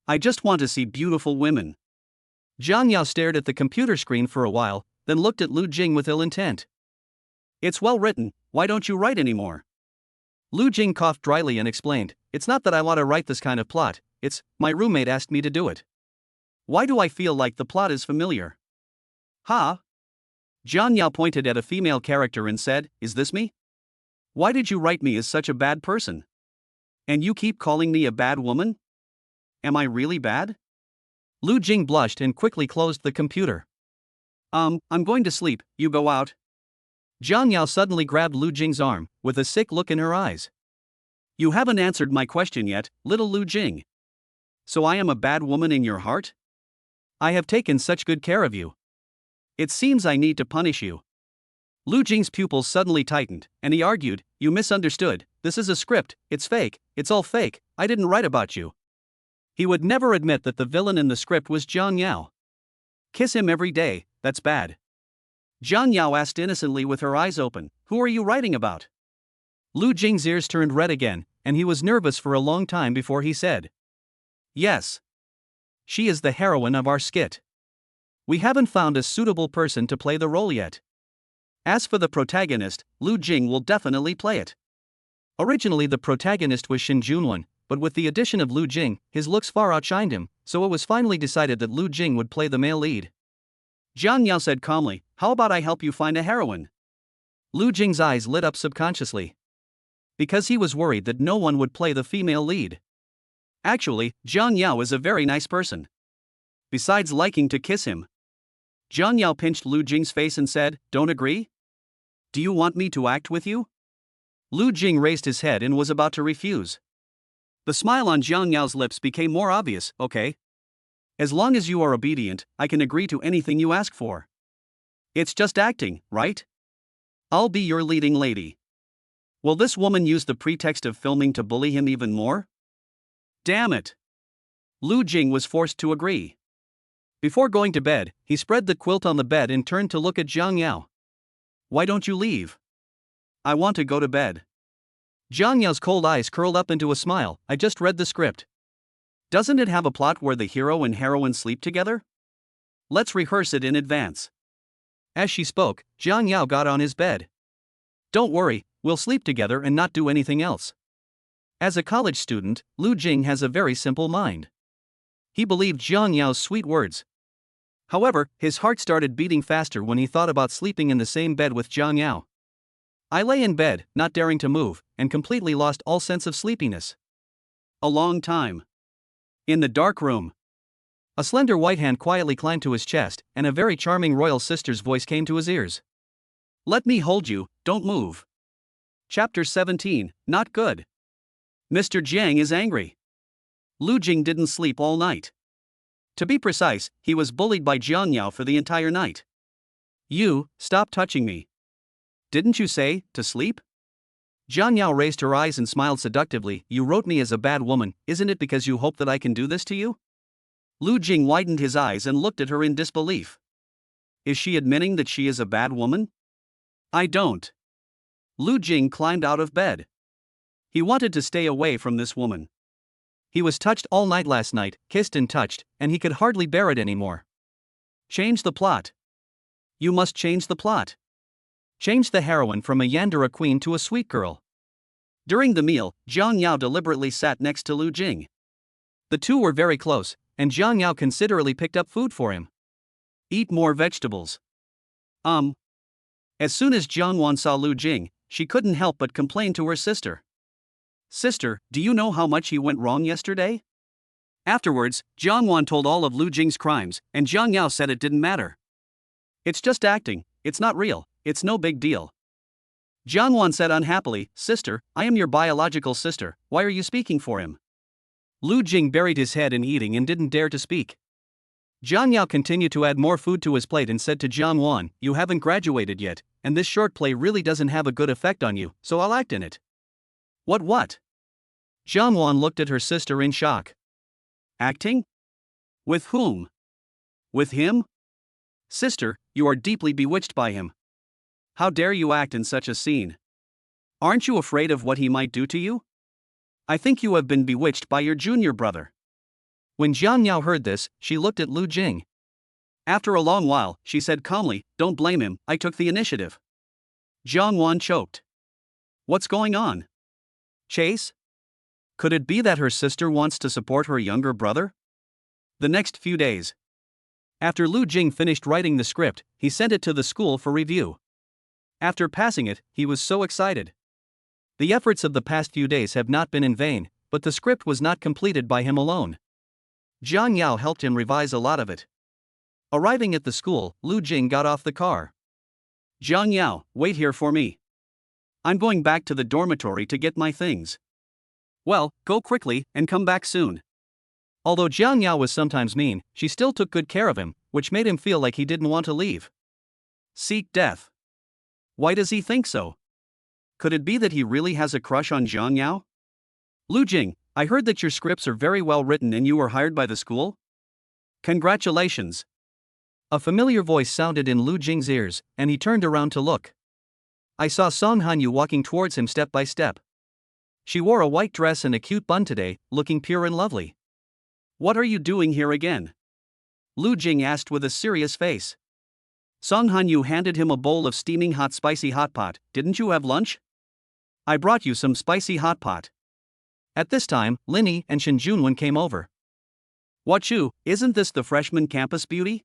I just want to see beautiful women. Jiang Yao stared at the computer screen for a while, then looked at Lu Jing with ill intent. It's well written, why don't you write anymore? Lu Jing coughed dryly and explained, it's not that I want to write this kind of plot, it's, my roommate asked me to do it. Why do I feel like the plot is familiar? Huh? Jiang Yao pointed at a female character and said, is this me? Why did you write me as such a bad person? And you keep calling me a bad woman? Am I really bad? Lu Jing blushed and quickly closed the computer. I'm going to sleep, you go out. Jiang Yao suddenly grabbed Lu Jing's arm, with a sick look in her eyes. You haven't answered my question yet, little Lu Jing. So I am a bad woman in your heart? I have taken such good care of you. It seems I need to punish you. Lu Jing's pupils suddenly tightened, and he argued, you misunderstood, this is a script, it's fake, it's all fake, I didn't write about you. He would never admit that the villain in the script was Jiang Yao. Kiss him every day, that's bad. Jiang Yao asked innocently with her eyes open, who are you writing about? Lu Jing's ears turned red again, and he was nervous for a long time before he said. Yes. She is the heroine of our skit. We haven't found a suitable person to play the role yet. As for the protagonist, Lu Jing will definitely play it. Originally the protagonist was Shin Junwen, but with the addition of Lu Jing, his looks far outshined him, so it was finally decided that Lu Jing would play the male lead. Jiang Yao said calmly, how about I help you find a heroine? Lu Jing's eyes lit up subconsciously. Because he was worried that no one would play the female lead. Actually, Jiang Yao is a very nice person. Besides liking to kiss him. Jiang Yao pinched Lu Jing's face and said, don't agree? Do you want me to act with you? Lu Jing raised his head and was about to refuse. The smile on Jiang Yao's lips became more obvious, okay? As long as you are obedient, I can agree to anything you ask for. It's just acting, right? I'll be your leading lady. Will this woman use the pretext of filming to bully him even more? Damn it! Lu Jing was forced to agree. Before going to bed, he spread the quilt on the bed and turned to look at Jiang Yao. Why don't you leave? I want to go to bed. Jiang Yao's cold eyes curled up into a smile, I just read the script. Doesn't it have a plot where the hero and heroine sleep together? Let's rehearse it in advance. As she spoke, Jiang Yao got on his bed. Don't worry, we'll sleep together and not do anything else. As a college student, Lu Jing has a very simple mind. He believed Jiang Yao's sweet words. However, his heart started beating faster when he thought about sleeping in the same bed with Jiang Yao. I lay in bed, not daring to move, and completely lost all sense of sleepiness. A long time. In the dark room. A slender white hand quietly climbed to his chest, and a very charming royal sister's voice came to his ears. Let me hold you, don't move. Chapter 17, Not Good. Mr. Jiang is angry. Lu Jing didn't sleep all night. To be precise, he was bullied by Jiang Yao for the entire night. You, stop touching me. Didn't you say, to sleep? Jiang Yao raised her eyes and smiled seductively. You wrote me as a bad woman, isn't it because you hope that I can do this to you? Lu Jing widened his eyes and looked at her in disbelief. Is she admitting that she is a bad woman? I don't. Lu Jing climbed out of bed. He wanted to stay away from this woman. He was touched all night last night, kissed and touched, and he could hardly bear it anymore. Change the plot. You must change the plot. Change the heroine from a yandere queen to a sweet girl. During the meal, Jiang Yao deliberately sat next to Lu Jing. The two were very close, and Jiang Yao considerately picked up food for him. Eat more vegetables. As soon as Jiang Wan saw Lu Jing, she couldn't help but complain to her sister. Sister, do you know how much he went wrong yesterday? Afterwards, Jiang Wan told all of Lu Jing's crimes, and Jiang Yao said it didn't matter. It's just acting, it's not real, it's no big deal. Jiang Wan said unhappily, Sister, I am your biological sister, why are you speaking for him? Lu Jing buried his head in eating and didn't dare to speak. Jiang Yao continued to add more food to his plate and said to Jiang Wan, you haven't graduated yet, and this short play really doesn't have a good effect on you, so I'll act in it. What? Jiang Wan looked at her sister in shock. Acting? With whom? With him? Sister, you are deeply bewitched by him. How dare you act in such a scene? Aren't you afraid of what he might do to you? I think you have been bewitched by your junior brother. When Jiang Yao heard this, she looked at Lu Jing. After a long while, she said calmly, don't blame him, I took the initiative. Jiang Wan choked. What's going on? Chase? Could it be that her sister wants to support her younger brother? The next few days. After Lu Jing finished writing the script, he sent it to the school for review. After passing it, he was so excited. The efforts of the past few days have not been in vain, but the script was not completed by him alone. Jiang Yao helped him revise a lot of it. Arriving at the school, Lu Jing got off the car. Jiang Yao, wait here for me. I'm going back to the dormitory to get my things. Well, go quickly, and come back soon. Although Jiang Yao was sometimes mean, she still took good care of him, which made him feel like he didn't want to leave. Seek death. Why does he think so? Could it be that he really has a crush on Jiang Yao? Lu Jing, I heard that your scripts are very well written and you were hired by the school? Congratulations. A familiar voice sounded in Lu Jing's ears, and he turned around to look. I saw Song Hanyu walking towards him step by step. She wore a white dress and a cute bun today, looking pure and lovely. What are you doing here again? Lu Jing asked with a serious face. Song Hanyu handed him a bowl of steaming hot spicy hot pot. Didn't you have lunch? I brought you some spicy hot pot. At this time, Linny and Shen Junwen came over. Wachu, isn't this the freshman campus beauty?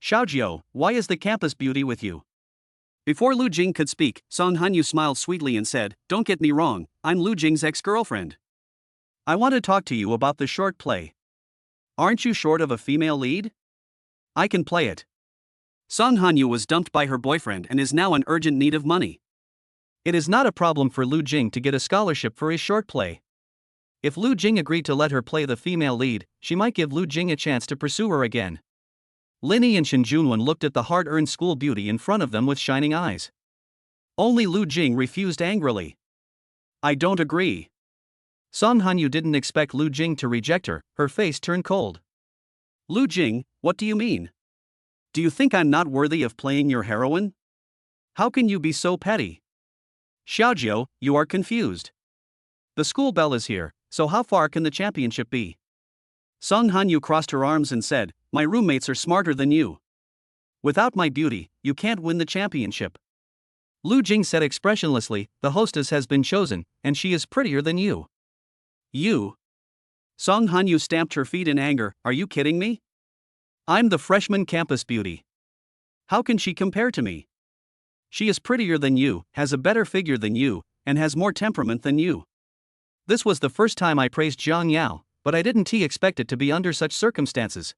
Xiaojiu, why is the campus beauty with you? Before Lu Jing could speak, Song Hanyu smiled sweetly and said, don't get me wrong, I'm Lu Jing's ex-girlfriend. I want to talk to you about the short play. Aren't you short of a female lead? I can play it. Song Hanyu was dumped by her boyfriend and is now in urgent need of money. It is not a problem for Lu Jing to get a scholarship for his short play. If Lu Jing agreed to let her play the female lead, she might give Lu Jing a chance to pursue her again. Linny and Shen Junwen looked at the hard-earned school beauty in front of them with shining eyes. Only Lu Jing refused angrily. I don't agree. Song Hanyu didn't expect Lu Jing to reject her, her face turned cold. Lu Jing, what do you mean? Do you think I'm not worthy of playing your heroine? How can you be so petty? Xiaojiu, you are confused. The school bell is here, so how far can the championship be? Song Hanyu crossed her arms and said, "My roommates are smarter than you. Without my beauty, you can't win the championship." Lu Jing said expressionlessly, "The hostess has been chosen, and she is prettier than you." "You?" Song Hanyu stamped her feet in anger, "Are you kidding me? I'm the freshman campus beauty. How can she compare to me? She is prettier than you, has a better figure than you, and has more temperament than you." This was the first time I praised Zhang Yao, but I didn't expect it to be under such circumstances.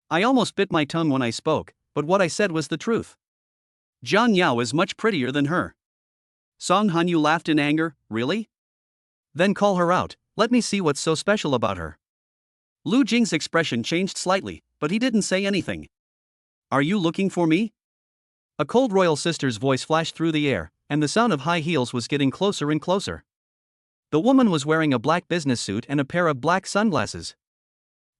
I almost bit my tongue when I spoke, but what I said was the truth. Zhang Yao is much prettier than her. Song Hanyu laughed in anger, "Really? Then call her out, let me see what's so special about her." Lu Jing's expression changed slightly, but he didn't say anything. "Are you looking for me?" A cold royal sister's voice flashed through the air, and the sound of high heels was getting closer and closer. The woman was wearing a black business suit and a pair of black sunglasses.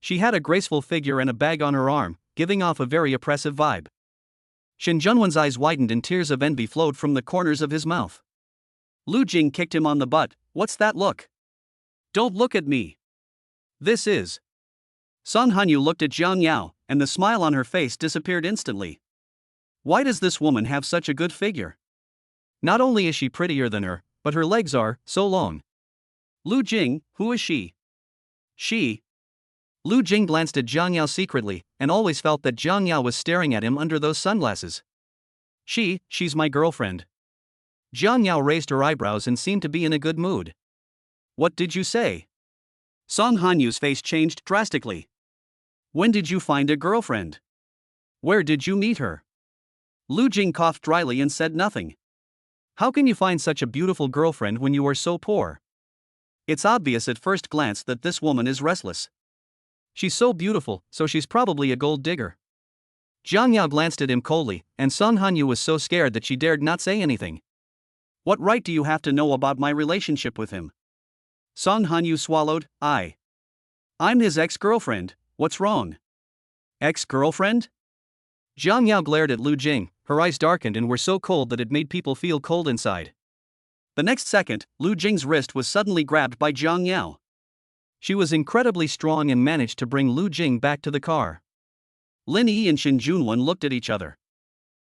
She had a graceful figure and a bag on her arm, giving off a very oppressive vibe. Shen Junwen's eyes widened and tears of envy flowed from the corners of his mouth. Lu Jing kicked him on the butt. "What's that look? Don't look at me. This is..." Song Hanyu looked at Zhang Yao, and the smile on her face disappeared instantly. Why does this woman have such a good figure? Not only is she prettier than her, but her legs are so long. Lu Jing, who is she? She. Lu Jing glanced at Zhang Yao secretly, and always felt that Zhang Yao was staring at him under those sunglasses. She's my girlfriend. Zhang Yao raised her eyebrows and seemed to be in a good mood. "What did you say?" Song Hanyu's face changed drastically. "When did you find a girlfriend? Where did you meet her?" Lu Jing coughed dryly and said nothing. "How can you find such a beautiful girlfriend when you are so poor? It's obvious at first glance that this woman is restless. She's so beautiful, so she's probably a gold digger." Zhang Yao glanced at him coldly, and Song Hanyu was so scared that she dared not say anything. "What right do you have to know about my relationship with him?" Song Hanyu swallowed. I'm his ex-girlfriend, what's wrong?" "Ex-girlfriend?" Zhang Yao glared at Lu Jing, her eyes darkened and were so cold that it made people feel cold inside. The next second, Lu Jing's wrist was suddenly grabbed by Zhang Yao. She was incredibly strong and managed to bring Lu Jing back to the car. Lin Yi and Shen Junwen looked at each other.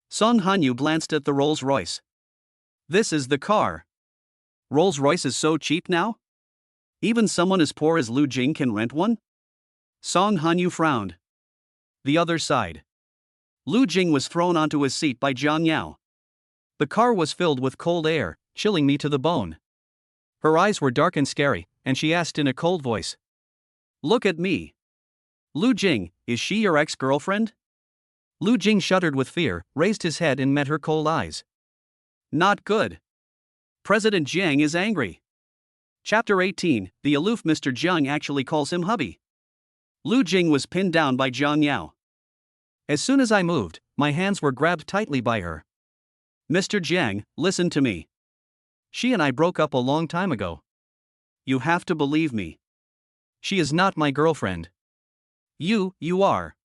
Song Hanyu glanced at the Rolls-Royce. "This is the car. Rolls-Royce is so cheap now? Even someone as poor as Lu Jing can rent one?" Song Hanyu frowned. The other side. Lu Jing was thrown onto his seat by Zhang Yao. The car was filled with cold air, chilling me to the bone. Her eyes were dark and scary, and she asked in a cold voice, "Look at me. Lu Jing, is she your ex-girlfriend?" Lu Jing shuddered with fear, raised his head and met her cold eyes. Not good. President Jiang is angry. Chapter 18, the aloof Mr. Jiang actually calls him hubby. Lu Jing was pinned down by Zhang Yao. As soon as I moved, my hands were grabbed tightly by her. "Mr. Jiang, listen to me. She and I broke up a long time ago. You have to believe me. She is not my girlfriend. You are."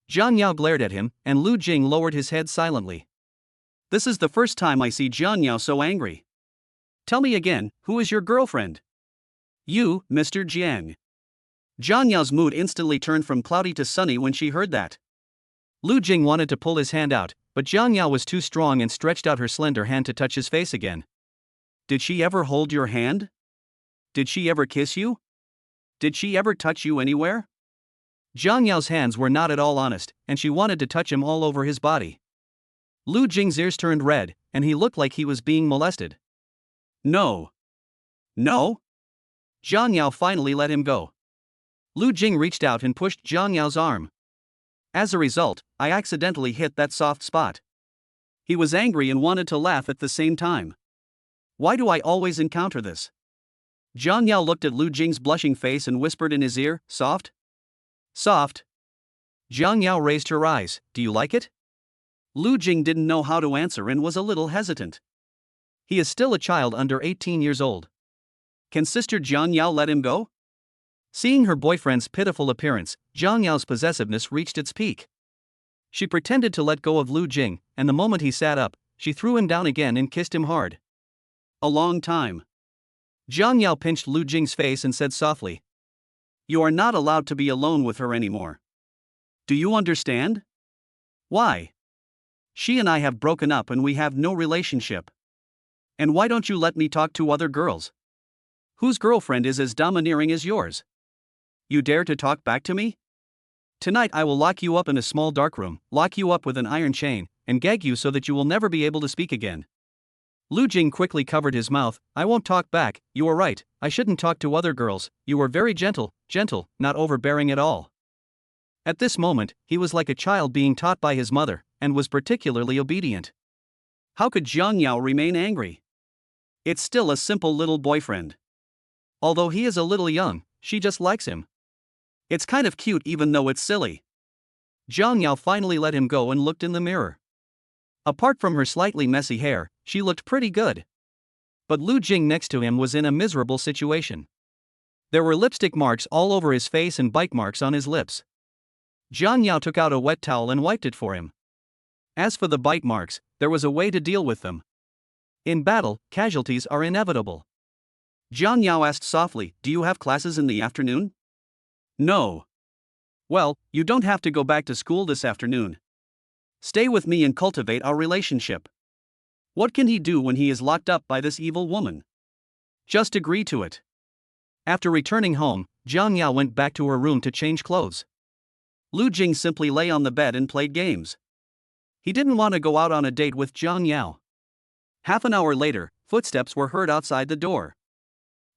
Zhang Yao glared at him, and Lu Jing lowered his head silently. This is the first time I see Zhang Yao so angry. "Tell me again, who is your girlfriend?" "You, Mr. Jiang." Zhang Yao's mood instantly turned from cloudy to sunny when she heard that. Lu Jing wanted to pull his hand out, but Zhang Yao was too strong and stretched out her slender hand to touch his face again. "Did she ever hold your hand? Did she ever kiss you? Did she ever touch you anywhere?" Zhang Yao's hands were not at all honest, and she wanted to touch him all over his body. Lu Jing's ears turned red, and he looked like he was being molested. No. No? Zhang Yao finally let him go. Lu Jing reached out and pushed Zhang Yao's arm. As a result, I accidentally hit that soft spot. He was angry and wanted to laugh at the same time. Why do I always encounter this? Zhang Yao looked at Lu Jing's blushing face and whispered in his ear, "Soft? Soft?" Zhang Yao raised her eyes, "Do you like it?" Lu Jing didn't know how to answer and was a little hesitant. He is still a child under 18 years old. Can Sister Zhang Yao let him go? Seeing her boyfriend's pitiful appearance, Zhang Yao's possessiveness reached its peak. She pretended to let go of Lu Jing, and the moment he sat up, she threw him down again and kissed him hard. A long time. Zhang Yao pinched Lu Jing's face and said softly, You are not allowed to be alone with her anymore. Do you understand? Why? She and I have broken up and we have no relationship. And why don't you let me talk to other girls? Whose girlfriend is as domineering as yours? You dare to talk back to me? Tonight I will lock you up in a small dark room, lock you up with an iron chain, and gag you so that you will never be able to speak again. Lu Jing quickly covered his mouth. I won't talk back, you are right, I shouldn't talk to other girls, you were very gentle, not overbearing at all. At this moment, he was like a child being taught by his mother, and was particularly obedient. How could Jiang Yao remain angry? It's still a simple little boyfriend. Although he is a little young, she just likes him. It's kind of cute even though it's silly. Jiang Yao finally let him go and looked in the mirror. Apart from her slightly messy hair, she looked pretty good. But Lu Jing next to him was in a miserable situation. There were lipstick marks all over his face and bite marks on his lips. Jiang Yao took out a wet towel and wiped it for him. As for the bite marks, there was a way to deal with them. In battle, casualties are inevitable. Jiang Yao asked softly, do you have classes in the afternoon? No. Well, you don't have to go back to school this afternoon. Stay with me and cultivate our relationship. What can he do when he is locked up by this evil woman? Just agree to it. After returning home, Jiang Yao went back to her room to change clothes. Lu Jing simply lay on the bed and played games. He didn't want to go out on a date with Jiang Yao. Half an hour later, footsteps were heard outside the door.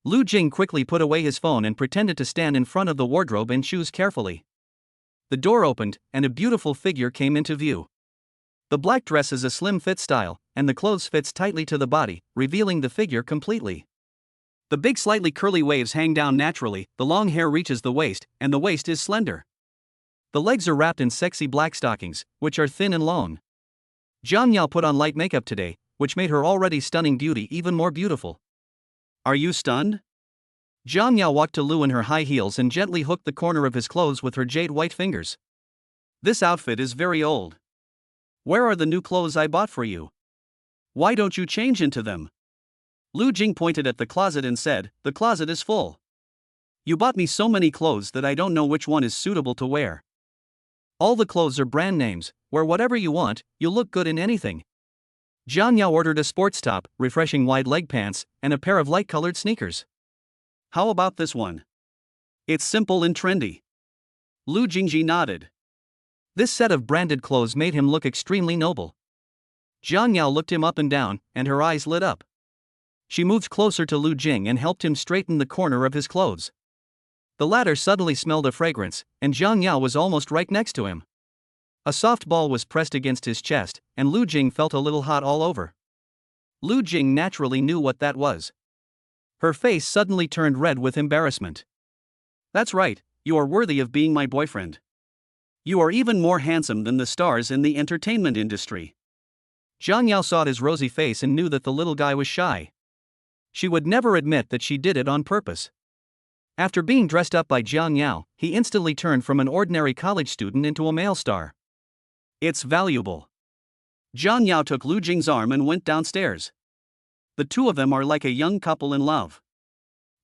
Lu Jing quickly put away his phone and pretended to stand in front of the wardrobe and choose carefully. The door opened, and a beautiful figure came into view. The black dress is a slim fit style, and the clothes fits tightly to the body, revealing the figure completely. The big slightly curly waves hang down naturally, the long hair reaches the waist, and the waist is slender. The legs are wrapped in sexy black stockings, which are thin and long. Jiang Yao put on light makeup today, which made her already stunning beauty even more beautiful. Are you stunned? Jiang Yao walked to Lu in her high heels and gently hooked the corner of his clothes with her jade white fingers. This outfit is very old. Where are the new clothes I bought for you? Why don't you change into them? Lu Jing pointed at the closet and said, the closet is full. You bought me so many clothes that I don't know which one is suitable to wear. All the clothes are brand names, wear whatever you want, you'll look good in anything. Jiang Yao ordered a sports top, refreshing wide leg pants, and a pair of light-colored sneakers. How about this one? It's simple and trendy. Lu Jingji nodded. This set of branded clothes made him look extremely noble. Jiang Yao looked him up and down, and her eyes lit up. She moved closer to Lu Jing and helped him straighten the corner of his clothes. The latter suddenly smelled a fragrance, and Jiang Yao was almost right next to him. A soft ball was pressed against his chest, and Lu Jing felt a little hot all over. Lu Jing naturally knew what that was. Her face suddenly turned red with embarrassment. That's right, you are worthy of being my boyfriend. You are even more handsome than the stars in the entertainment industry. Jiang Yao saw his rosy face and knew that the little guy was shy. She would never admit that she did it on purpose. After being dressed up by Jiang Yao, he instantly turned from an ordinary college student into a male star. It's valuable. Jiang Yao took Lu Jing's arm and went downstairs. The two of them are like a young couple in love.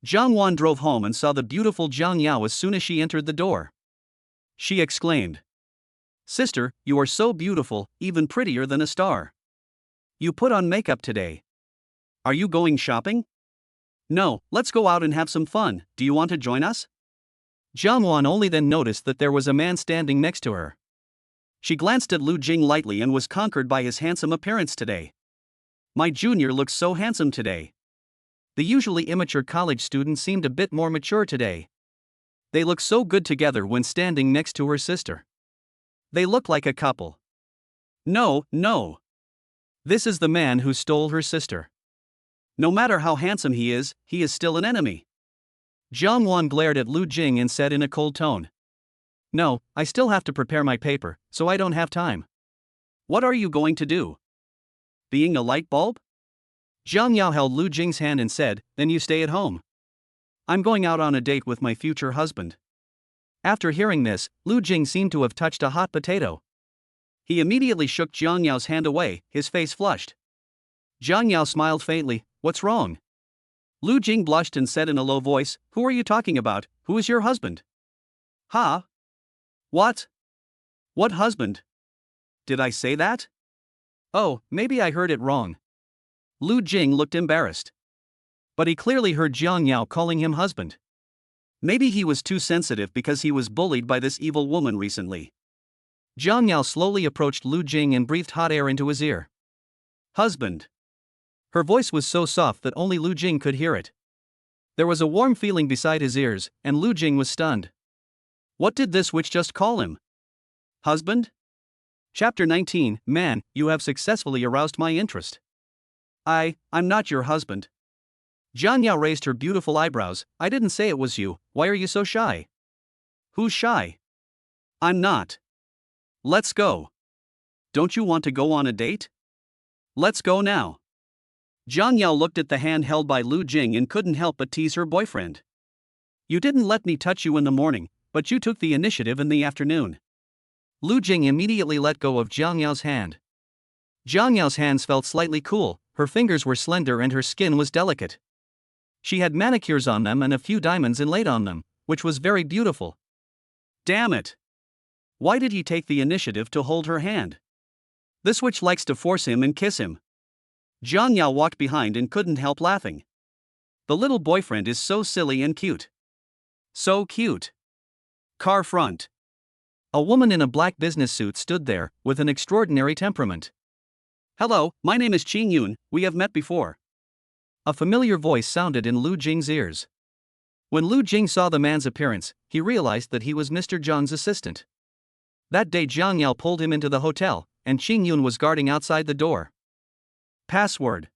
Jiang Wan drove home and saw the beautiful Jiang Yao as soon as she entered the door. She exclaimed, Sister, you are so beautiful, even prettier than a star. You put on makeup today. Are you going shopping? No, let's go out and have some fun, do you want to join us? Jiang Wan only then noticed that there was a man standing next to her. She glanced at Lu Jing lightly and was conquered by his handsome appearance today. My junior looks so handsome today. The usually immature college student seemed a bit more mature today. They look so good together when standing next to her sister. They look like a couple. No. This is the man who stole her sister. No matter how handsome he is still an enemy. Jiang Wan glared at Lu Jing and said in a cold tone. No, I still have to prepare my paper, so I don't have time. What are you going to do? Being a light bulb? Jiang Yao held Lu Jing's hand and said, then you stay at home. I'm going out on a date with my future husband. After hearing this, Lu Jing seemed to have touched a hot potato. He immediately shook Jiang Yao's hand away, his face flushed. Jiang Yao smiled faintly, what's wrong? Lu Jing blushed and said in a low voice, who are you talking about, who is your husband? Ha? What? What husband? Did I say that? Oh, maybe I heard it wrong. Lu Jing looked embarrassed. But he clearly heard Jiang Yao calling him husband. Maybe he was too sensitive because he was bullied by this evil woman recently. Jiang Yao slowly approached Lu Jing and breathed hot air into his ear. Husband. Her voice was so soft that only Lu Jing could hear it. There was a warm feeling beside his ears, and Lu Jing was stunned. What did this witch just call him? Husband? Chapter 19, Man, you have successfully aroused my interest. I'm not your husband. Jiang Yao raised her beautiful eyebrows. I didn't say it was you. Why are you so shy? Who's shy? I'm not. Let's go. Don't you want to go on a date? Let's go now. Jiang Yao looked at the hand held by Lu Jing and couldn't help but tease her boyfriend. You didn't let me touch you in the morning, but you took the initiative in the afternoon. Lu Jing immediately let go of Jiang Yao's hand. Jiang Yao's hands felt slightly cool, her fingers were slender and her skin was delicate. She had manicures on them and a few diamonds inlaid on them, which was very beautiful. Damn it! Why did he take the initiative to hold her hand? This witch likes to force him and kiss him. Jiang Yao walked behind and couldn't help laughing. The little boyfriend is so silly and cute. So cute. Car front. A woman in a black business suit stood there, with an extraordinary temperament. Hello, my name is Qing Yun, we have met before. A familiar voice sounded in Lu Jing's ears. When Lu Jing saw the man's appearance, he realized that he was Mr. Zhang's assistant. That day Jiang Yao pulled him into the hotel, and Qing Yun was guarding outside the door. Password.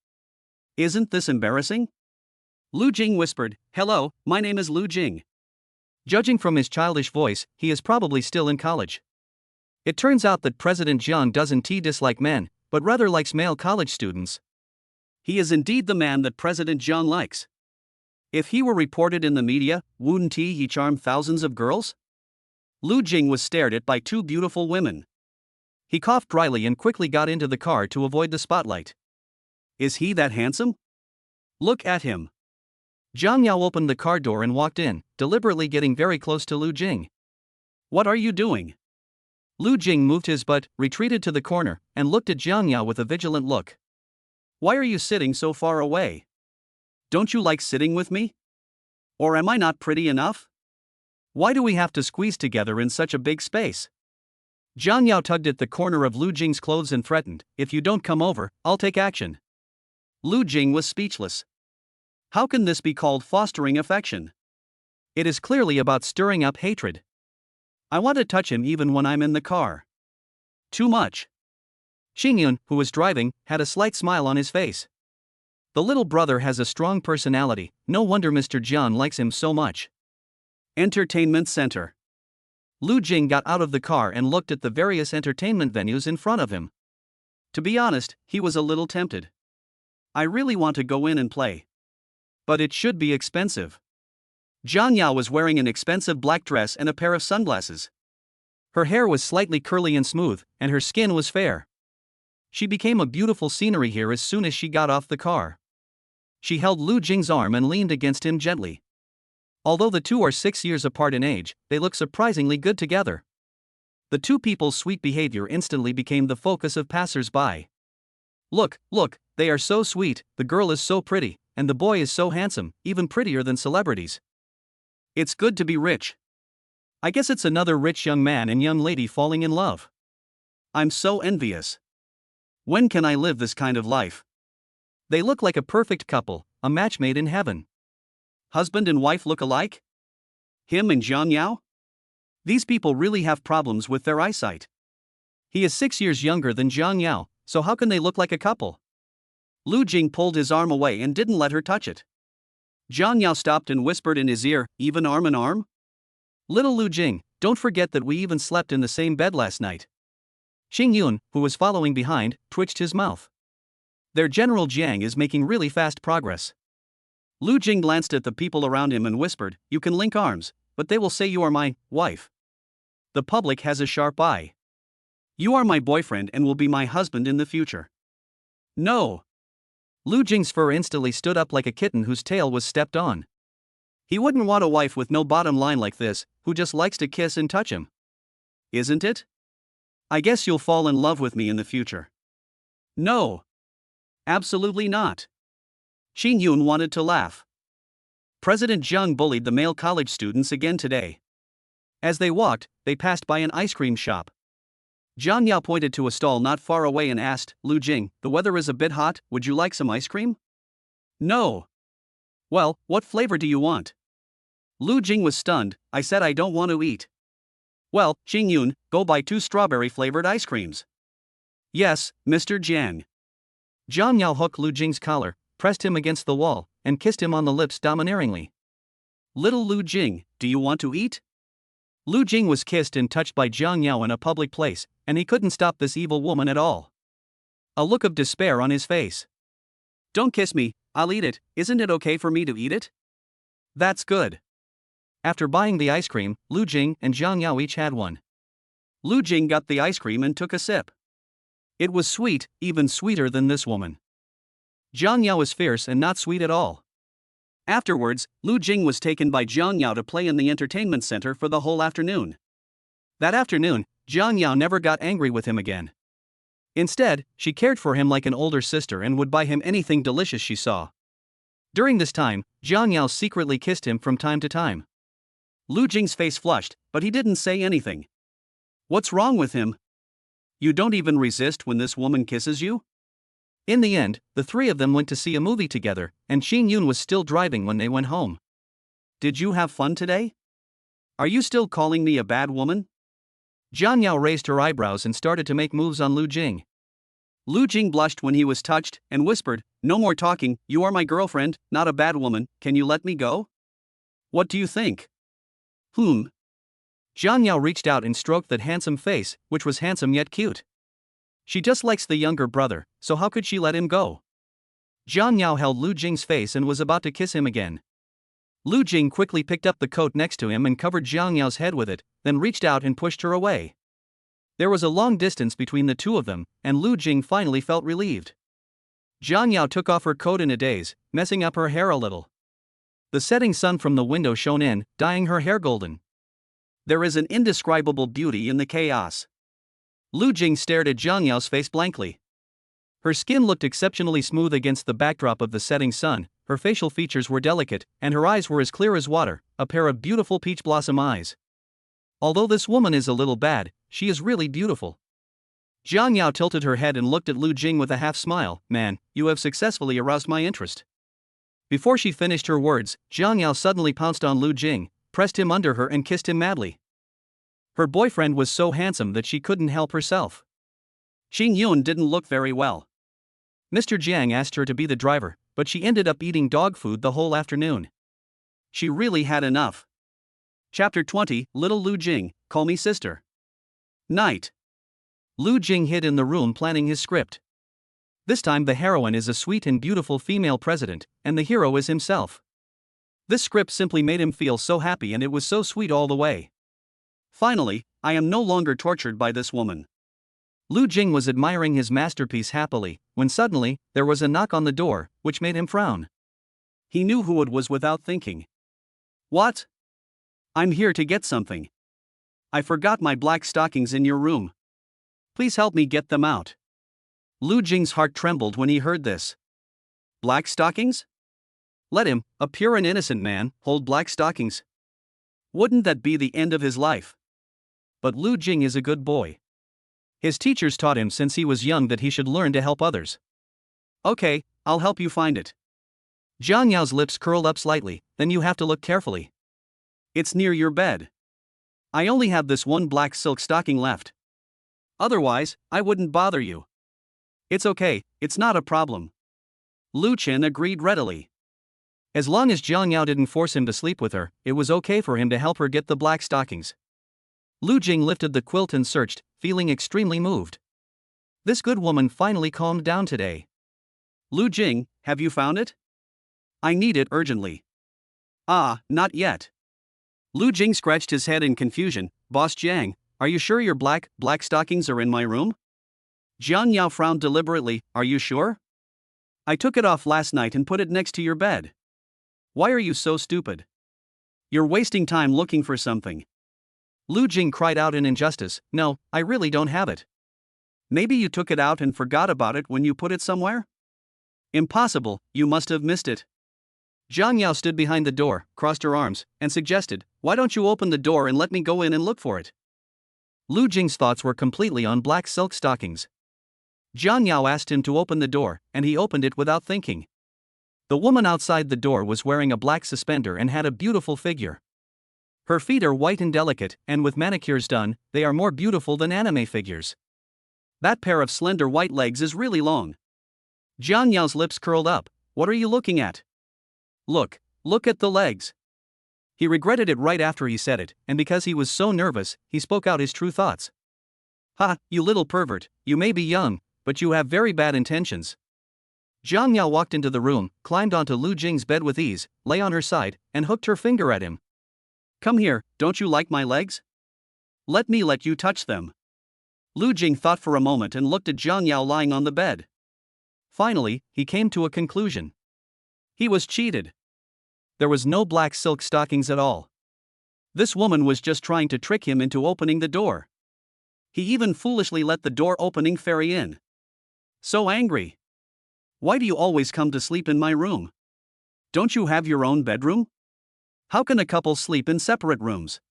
Isn't this embarrassing? Lu Jing whispered, Hello, my name is Lu Jing. Judging from his childish voice, he is probably still in college. It turns out that President Jiang doesn't dislike men, but rather likes male college students. He is indeed the man that President Jiang likes. If he were reported in the media, wouldn't he charm thousands of girls? Lu Jing was stared at by two beautiful women. He coughed dryly and quickly got into the car to avoid the spotlight. Is he that handsome? Look at him. Jiang Yao opened the car door and walked in, deliberately getting very close to Lu Jing. What are you doing? Lu Jing moved his butt, retreated to the corner, and looked at Jiang Yao with a vigilant look. Why are you sitting so far away? Don't you like sitting with me? Or am I not pretty enough? Why do we have to squeeze together in such a big space? Jiang Yao tugged at the corner of Lu Jing's clothes and threatened, If you don't come over, I'll take action. Lu Jing was speechless. How can this be called fostering affection? It is clearly about stirring up hatred. I want to touch him even when I'm in the car. Too much. Qing Yun, who was driving, had a slight smile on his face. The little brother has a strong personality, no wonder Mr. Jiang likes him so much. Entertainment Center. Lu Jing got out of the car and looked at the various entertainment venues in front of him. To be honest, he was a little tempted. I really want to go in and play. But it should be expensive. Jiang Yao was wearing an expensive black dress and a pair of sunglasses. Her hair was slightly curly and smooth, and her skin was fair. She became a beautiful scenery here as soon as she got off the car. She held Lu Jing's arm and leaned against him gently. Although the two are 6 years apart in age, they look surprisingly good together. The two people's sweet behavior instantly became the focus of passers-by. Look, they are so sweet, the girl is so pretty, and the boy is so handsome, even prettier than celebrities. It's good to be rich. I guess it's another rich young man and young lady falling in love. I'm so envious. When can I live this kind of life? They look like a perfect couple, a match made in heaven. Husband and wife look alike? Him and Jiang Yao? These people really have problems with their eyesight. He is 6 years younger than Jiang Yao, so how can they look like a couple? Lu Jing pulled his arm away and didn't let her touch it. Jiang Yao stopped and whispered in his ear, Even arm in arm? Little Lu Jing, don't forget that we even slept in the same bed last night. Qing Yun, who was following behind, twitched his mouth. Their General Jiang is making really fast progress. Lu Jing glanced at the people around him and whispered, You can link arms, but they will say you are my wife. The public has a sharp eye. You are my boyfriend and will be my husband in the future. No. Lu Jing's fur instantly stood up like a kitten whose tail was stepped on. He wouldn't want a wife with no bottom line like this, who just likes to kiss and touch him. Isn't it? I guess you'll fall in love with me in the future. No. Absolutely not. Shin Yoon wanted to laugh. President Jung bullied the male college students again today. As they walked, they passed by an ice cream shop. Jiang Yao pointed to a stall not far away and asked, Lu Jing, the weather is a bit hot, would you like some ice cream? No. Well, what flavor do you want? Lu Jing was stunned. I said I don't want to eat. Well, Shin Yoon, go buy 2 strawberry-flavored ice creams. Yes, Mr. Jiang. Jiang Yao hooked Lu Jing's collar, pressed him against the wall, and kissed him on the lips domineeringly. Little Lu Jing, do you want to eat? Lu Jing was kissed and touched by Jiang Yao in a public place, and he couldn't stop this evil woman at all. A look of despair on his face. Don't kiss me, I'll eat it, isn't it okay for me to eat it? That's good. After buying the ice cream, Lu Jing and Jiang Yao each had one. Lu Jing got the ice cream and took a sip. It was sweet, even sweeter than this woman. Jiang Yao is fierce and not sweet at all. Afterwards, Lu Jing was taken by Jiang Yao to play in the entertainment center for the whole afternoon. That afternoon, Jiang Yao never got angry with him again. Instead, she cared for him like an older sister and would buy him anything delicious she saw. During this time, Jiang Yao secretly kissed him from time to time. Lu Jing's face flushed, but he didn't say anything. What's wrong with him? You don't even resist when this woman kisses you? In the end, the 3 of them went to see a movie together, and Shin Yoon was still driving when they went home. Did you have fun today? Are you still calling me a bad woman? Jiang Yao raised her eyebrows and started to make moves on Lu Jing. Lu Jing blushed when he was touched and whispered, No more talking, you are my girlfriend, not a bad woman, can you let me go? What do you think? Jiang Yao reached out and stroked that handsome face, which was handsome yet cute. She just likes the younger brother, so how could she let him go? Jiang Yao held Lu Jing's face and was about to kiss him again. Lu Jing quickly picked up the coat next to him and covered Jiang Yao's head with it, then reached out and pushed her away. There was a long distance between the 2 of them, and Lu Jing finally felt relieved. Jiang Yao took off her coat in a daze, messing up her hair a little. The setting sun from the window shone in, dyeing her hair golden. There is an indescribable beauty in the chaos. Lu Jing stared at Jiang Yao's face blankly. Her skin looked exceptionally smooth against the backdrop of the setting sun, her facial features were delicate, and her eyes were as clear as water, a pair of beautiful peach blossom eyes. Although this woman is a little bad, she is really beautiful. Jiang Yao tilted her head and looked at Lu Jing with a half smile. Man, you have successfully aroused my interest. Before she finished her words, Jiang Yao suddenly pounced on Lu Jing, pressed him under her and kissed him madly. Her boyfriend was so handsome that she couldn't help herself. Shin Yoon didn't look very well. Mr. Jiang asked her to be the driver, but she ended up eating dog food the whole afternoon. She really had enough. Chapter 20, Little Lu Jing, Call Me Sister. Night. Lu Jing hid in the room planning his script. This time the heroine is a sweet and beautiful female president, and the hero is himself. This script simply made him feel so happy, and it was so sweet all the way. Finally, I am no longer tortured by this woman. Lu Jing was admiring his masterpiece happily, when suddenly, there was a knock on the door, which made him frown. He knew who it was without thinking. What? I'm here to get something. I forgot my black stockings in your room. Please help me get them out. Lu Jing's heart trembled when he heard this. Black stockings? Let him, a pure and innocent man, hold black stockings. Wouldn't that be the end of his life? But Lu Jing is a good boy. His teachers taught him since he was young that he should learn to help others. Okay, I'll help you find it. Jiang Yao's lips curled up slightly, then you have to look carefully. It's near your bed. I only have this one black silk stocking left. Otherwise, I wouldn't bother you. It's okay, it's not a problem. Lu Chen agreed readily. As long as Jiang Yao didn't force him to sleep with her, it was okay for him to help her get the black stockings. Lu Jing lifted the quilt and searched, feeling extremely moved. This good woman finally calmed down today. Lu Jing, have you found it? I need it urgently. Ah, not yet. Lu Jing scratched his head in confusion. Boss Jiang, are you sure your black stockings are in my room? Jiang Yao frowned deliberately. Are you sure? I took it off last night and put it next to your bed. Why are you so stupid? You're wasting time looking for something. Lu Jing cried out in injustice, "No, I really don't have it." "Maybe you took it out and forgot about it when you put it somewhere?" "Impossible, you must have missed it." Zhang Yao stood behind the door, crossed her arms, and suggested, "Why don't you open the door and let me go in and look for it?" Lu Jing's thoughts were completely on black silk stockings. Zhang Yao asked him to open the door, and he opened it without thinking. The woman outside the door was wearing a black suspender and had a beautiful figure. Her feet are white and delicate, and with manicures done, they are more beautiful than anime figures. That pair of slender white legs is really long. Zhang Yao's lips curled up. "What are you looking at?" Look at the legs." He regretted it right after he said it, and because he was so nervous, he spoke out his true thoughts. "Ha, you little pervert, you may be young, but you have very bad intentions." Zhang Yao walked into the room, climbed onto Lu Jing's bed with ease, lay on her side, and hooked her finger at him. "Come here, don't you like my legs? Let me let you touch them." Lu Jing thought for a moment and looked at Zhang Yao lying on the bed. Finally, he came to a conclusion. He was cheated. There was no black silk stockings at all. This woman was just trying to trick him into opening the door. He even foolishly let the door opening fairy in. So angry. "Why do you always come to sleep in my room? Don't you have your own bedroom? How can a couple sleep in separate rooms?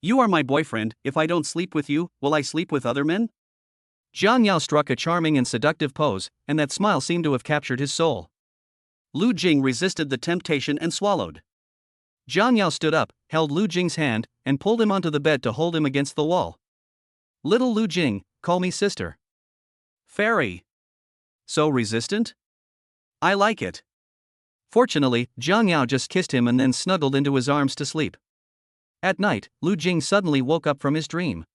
You are my boyfriend, if I don't sleep with you, will I sleep with other men?" Zhang Yao struck a charming and seductive pose, and that smile seemed to have captured his soul. Lu Jing resisted the temptation and swallowed. Zhang Yao stood up, held Lu Jing's hand, and pulled him onto the bed to hold him against the wall. "Little Lu Jing, call me sister." "Fairy. So resistant? I like it." Fortunately, Zhang Yao just kissed him and then snuggled into his arms to sleep. At night, Lu Jing suddenly woke up from his dream.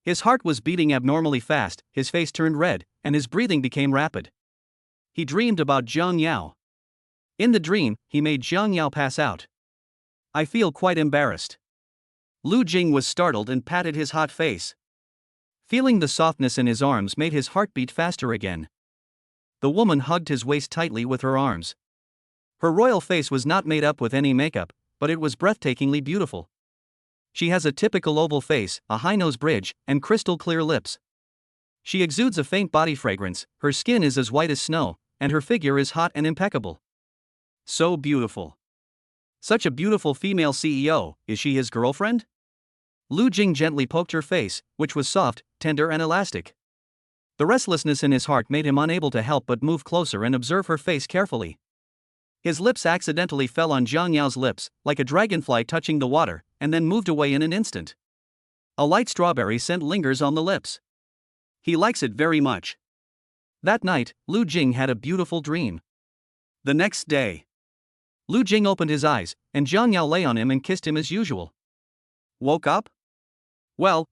His heart was beating abnormally fast, his face turned red, and his breathing became rapid. He dreamed about Zhang Yao. In the dream, he made Zhang Yao pass out. "I feel quite embarrassed." Lu Jing was startled and patted his hot face. Feeling the softness in his arms made his heart beat faster again. The woman hugged his waist tightly with her arms. Her royal face was not made up with any makeup, but it was breathtakingly beautiful. She has a typical oval face, a high nose bridge, and crystal clear lips. She exudes a faint body fragrance, her skin is as white as snow, and her figure is hot and impeccable. So beautiful. Such a beautiful female CEO, is she his girlfriend? Lu Jing gently poked her face, which was soft, tender and elastic. The restlessness in his heart made him unable to help but move closer and observe her face carefully. His lips accidentally fell on Zhang Yao's lips, like a dragonfly touching the water, and then moved away in an instant. A light strawberry scent lingers on the lips. He likes it very much. That night, Lu Jing had a beautiful dream. The next day, Lu Jing opened his eyes, and Zhang Yao lay on him and kissed him as usual. "Woke up? Well,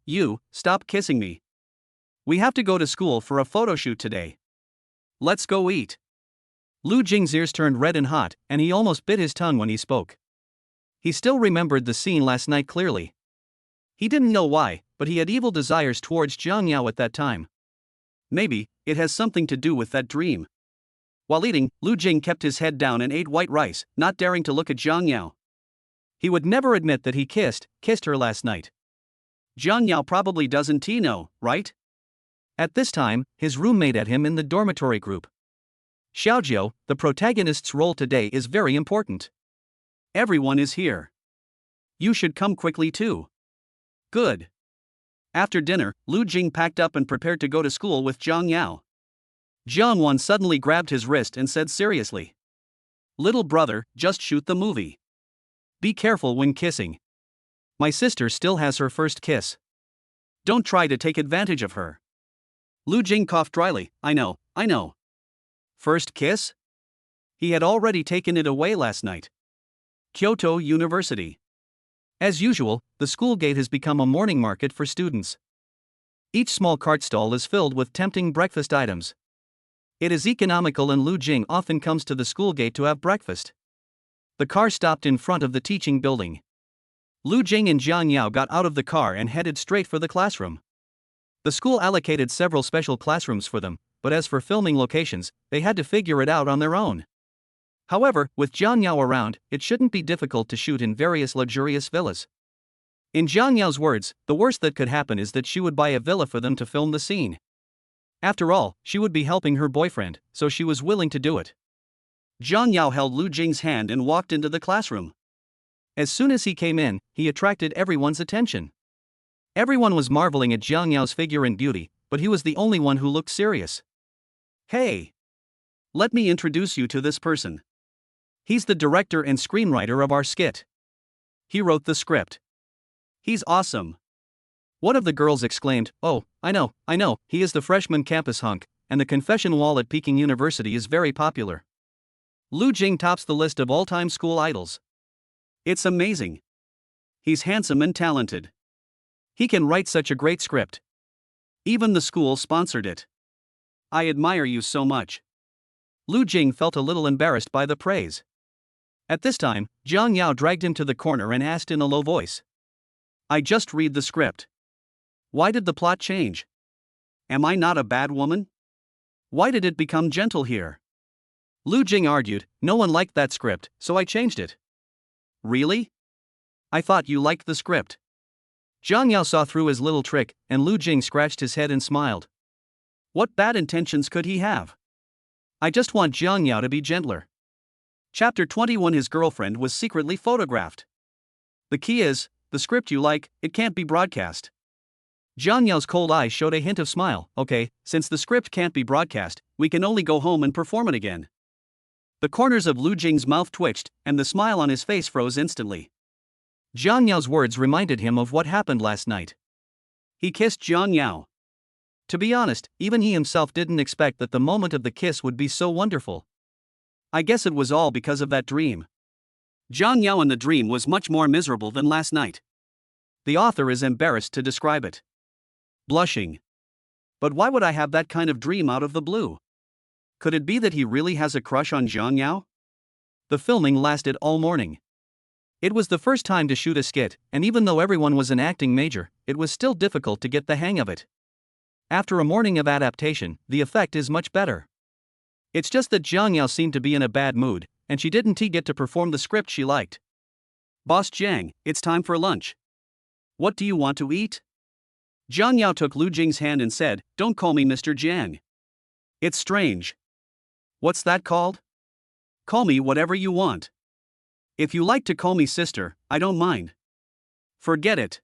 stop kissing me. We have to go to school for a photo shoot today. Let's go eat." Lu Jing's ears turned red and hot, and he almost bit his tongue when he spoke. He still remembered the scene last night clearly. He didn't know why, but he had evil desires towards Zhang Yao at that time. Maybe it has something to do with that dream. While eating, Lu Jing kept his head down and ate white rice, not daring to look at Zhang Yao. He would never admit that he kissed her last night. Zhang Yao probably doesn't know, right? At this time, his roommate at him in the dormitory group. Xiaojiu, the protagonist's role today is very important. Everyone is here. You should come quickly too. Good. After dinner, Lu Jing packed up and prepared to go to school with Zhang Yao. Jiang Wan suddenly grabbed his wrist and said seriously, "Little brother, just shoot the movie. Be careful when kissing. My sister still has her first kiss. Don't try to take advantage of her." Lu Jing coughed dryly. I know. First kiss? He had already taken it away last night. Kyoto University. As usual, the school gate has become a morning market for students. Each small cart stall is filled with tempting breakfast items. It is economical and Lu Jing often comes to the school gate to have breakfast. The car stopped in front of the teaching building. Lu Jing and Zhang Yao got out of the car and headed straight for the classroom. The school allocated several special classrooms for them, but as for filming locations, they had to figure it out on their own. However, with Zhang Yao around, it shouldn't be difficult to shoot in various luxurious villas. In Jiang Yao's words, the worst that could happen is that she would buy a villa for them to film the scene. After all, she would be helping her boyfriend, so she was willing to do it. Jiang Yao held Lu Jing's hand and walked into the classroom. As soon as he came in, he attracted everyone's attention. Everyone was marveling at Jiang Yao's figure and beauty, but he was the only one who looked serious. Hey! Let me introduce you to this person. He's the director and screenwriter of our skit. He wrote the script. He's awesome. One of the girls exclaimed, "Oh, I know, he is the freshman campus hunk, and the confession wall at Peking University is very popular." Lu Jing tops the list of all-time school idols. It's amazing. He's handsome and talented. He can write such a great script. Even the school sponsored it. I admire you so much. Lu Jing felt a little embarrassed by the praise. At this time, Jiang Yao dragged him to the corner and asked in a low voice. I just read the script. Why did the plot change? Am I not a bad woman? Why did it become gentle here? Lu Jing argued, no one liked that script, so I changed it. Really? I thought you liked the script. Jiang Yao saw through his little trick, and Lu Jing scratched his head and smiled. What bad intentions could he have? I just want Jiang Yao to be gentler. Chapter 21. His girlfriend was secretly photographed. The key is, the script you like, it can't be broadcast. Jiang Yao's cold eyes showed a hint of smile. Okay, since the script can't be broadcast, we can only go home and perform it again. The corners of Lu Jing's mouth twitched, and the smile on his face froze instantly. Jiang Yao's words reminded him of what happened last night. He kissed Jiang Yao. To be honest, even he himself didn't expect that the moment of the kiss would be so wonderful. I guess it was all because of that dream. Jiang Yao in the dream was much more miserable than last night. The author is embarrassed to describe it. Blushing. But why would I have that kind of dream out of the blue? Could it be that he really has a crush on Jiang Yao? The filming lasted all morning. It was the first time to shoot a skit, and even though everyone was an acting major, it was still difficult to get the hang of it. After a morning of adaptation, the effect is much better. It's just that Jiang Yao seemed to be in a bad mood, and she didn't get to perform the script she liked. Boss Jiang, it's time for lunch. What do you want to eat? Jiang Yao took Lu Jing's hand and said, Don't call me Mr. Jiang. It's strange. What's that called? Call me whatever you want. If you like to call me sister, I don't mind. Forget it.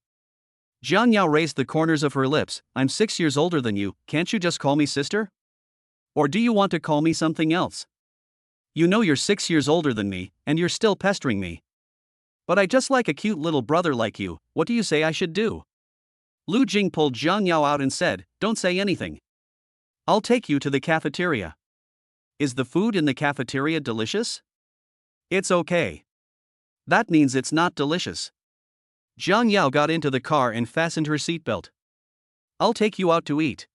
Jiang Yao raised the corners of her lips. I'm 6 years older than you, can't you just call me sister? Or do you want to call me something else? You know you're 6 years older than me, and you're still pestering me. But I just like a cute little brother like you, what do you say I should do? Lu Jing pulled Jiang Yao out and said, Don't say anything. I'll take you to the cafeteria. Is the food in the cafeteria delicious? It's okay. That means it's not delicious. Jiang Yao got into the car and fastened her seatbelt. I'll take you out to eat.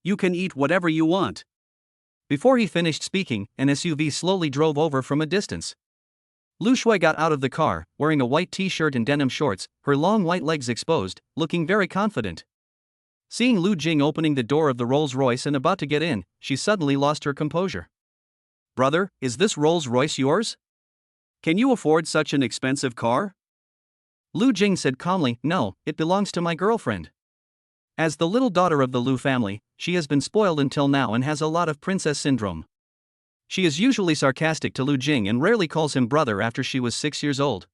You can eat whatever you want. Before he finished speaking, an SUV slowly drove over from a distance. Lu Shui got out of the car, wearing a white t-shirt and denim shorts, her long white legs exposed, looking very confident. Seeing Lu Jing opening the door of the Rolls-Royce and about to get in, she suddenly lost her composure. Brother, is this Rolls-Royce yours? Can you afford such an expensive car? Lu Jing said calmly, No, it belongs to my girlfriend. As the little daughter of the Lu family, she has been spoiled until now and has a lot of princess syndrome. She is usually sarcastic to Lu Jing and rarely calls him brother after she was 6 years old.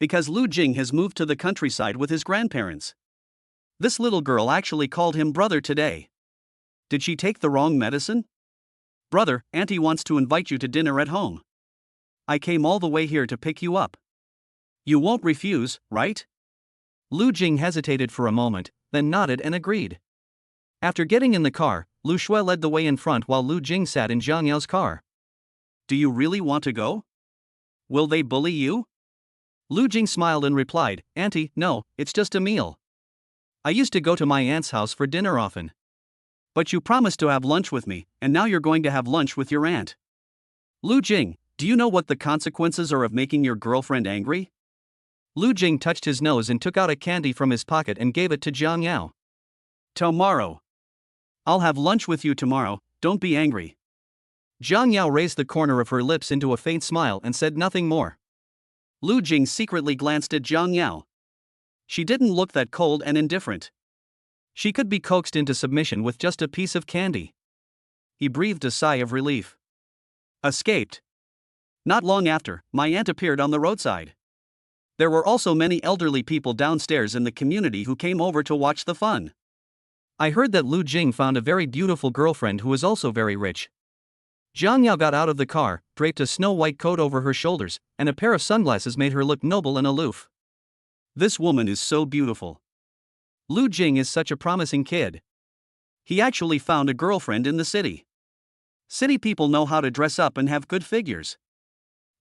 Because Lu Jing has moved to the countryside with his grandparents. This little girl actually called him brother today. Did she take the wrong medicine? Brother, Auntie wants to invite you to dinner at home. I came all the way here to pick you up. You won't refuse, right? Lu Jing hesitated for a moment, then nodded and agreed. After getting in the car, Lu Shui led the way in front while Lu Jing sat in Jiang Yao's car. Do you really want to go? Will they bully you? Lu Jing smiled and replied, Auntie, no, it's just a meal. I used to go to my aunt's house for dinner often. But you promised to have lunch with me, and now you're going to have lunch with your aunt. Lu Jing, do you know what the consequences are of making your girlfriend angry? Lu Jing touched his nose and took out a candy from his pocket and gave it to Jiang Yao. Tomorrow. I'll have lunch with you tomorrow, don't be angry. Jiang Yao raised the corner of her lips into a faint smile and said nothing more. Lu Jing secretly glanced at Jiang Yao. She didn't look that cold and indifferent. She could be coaxed into submission with just a piece of candy. He breathed a sigh of relief. Escaped. Not long after, my aunt appeared on the roadside. There were also many elderly people downstairs in the community who came over to watch the fun. I heard that Lu Jing found a very beautiful girlfriend who is also very rich. Jiang Yao got out of the car, draped a snow-white coat over her shoulders, and a pair of sunglasses made her look noble and aloof. This woman is so beautiful. Lu Jing is such a promising kid. He actually found a girlfriend in the city. City people know how to dress up and have good figures.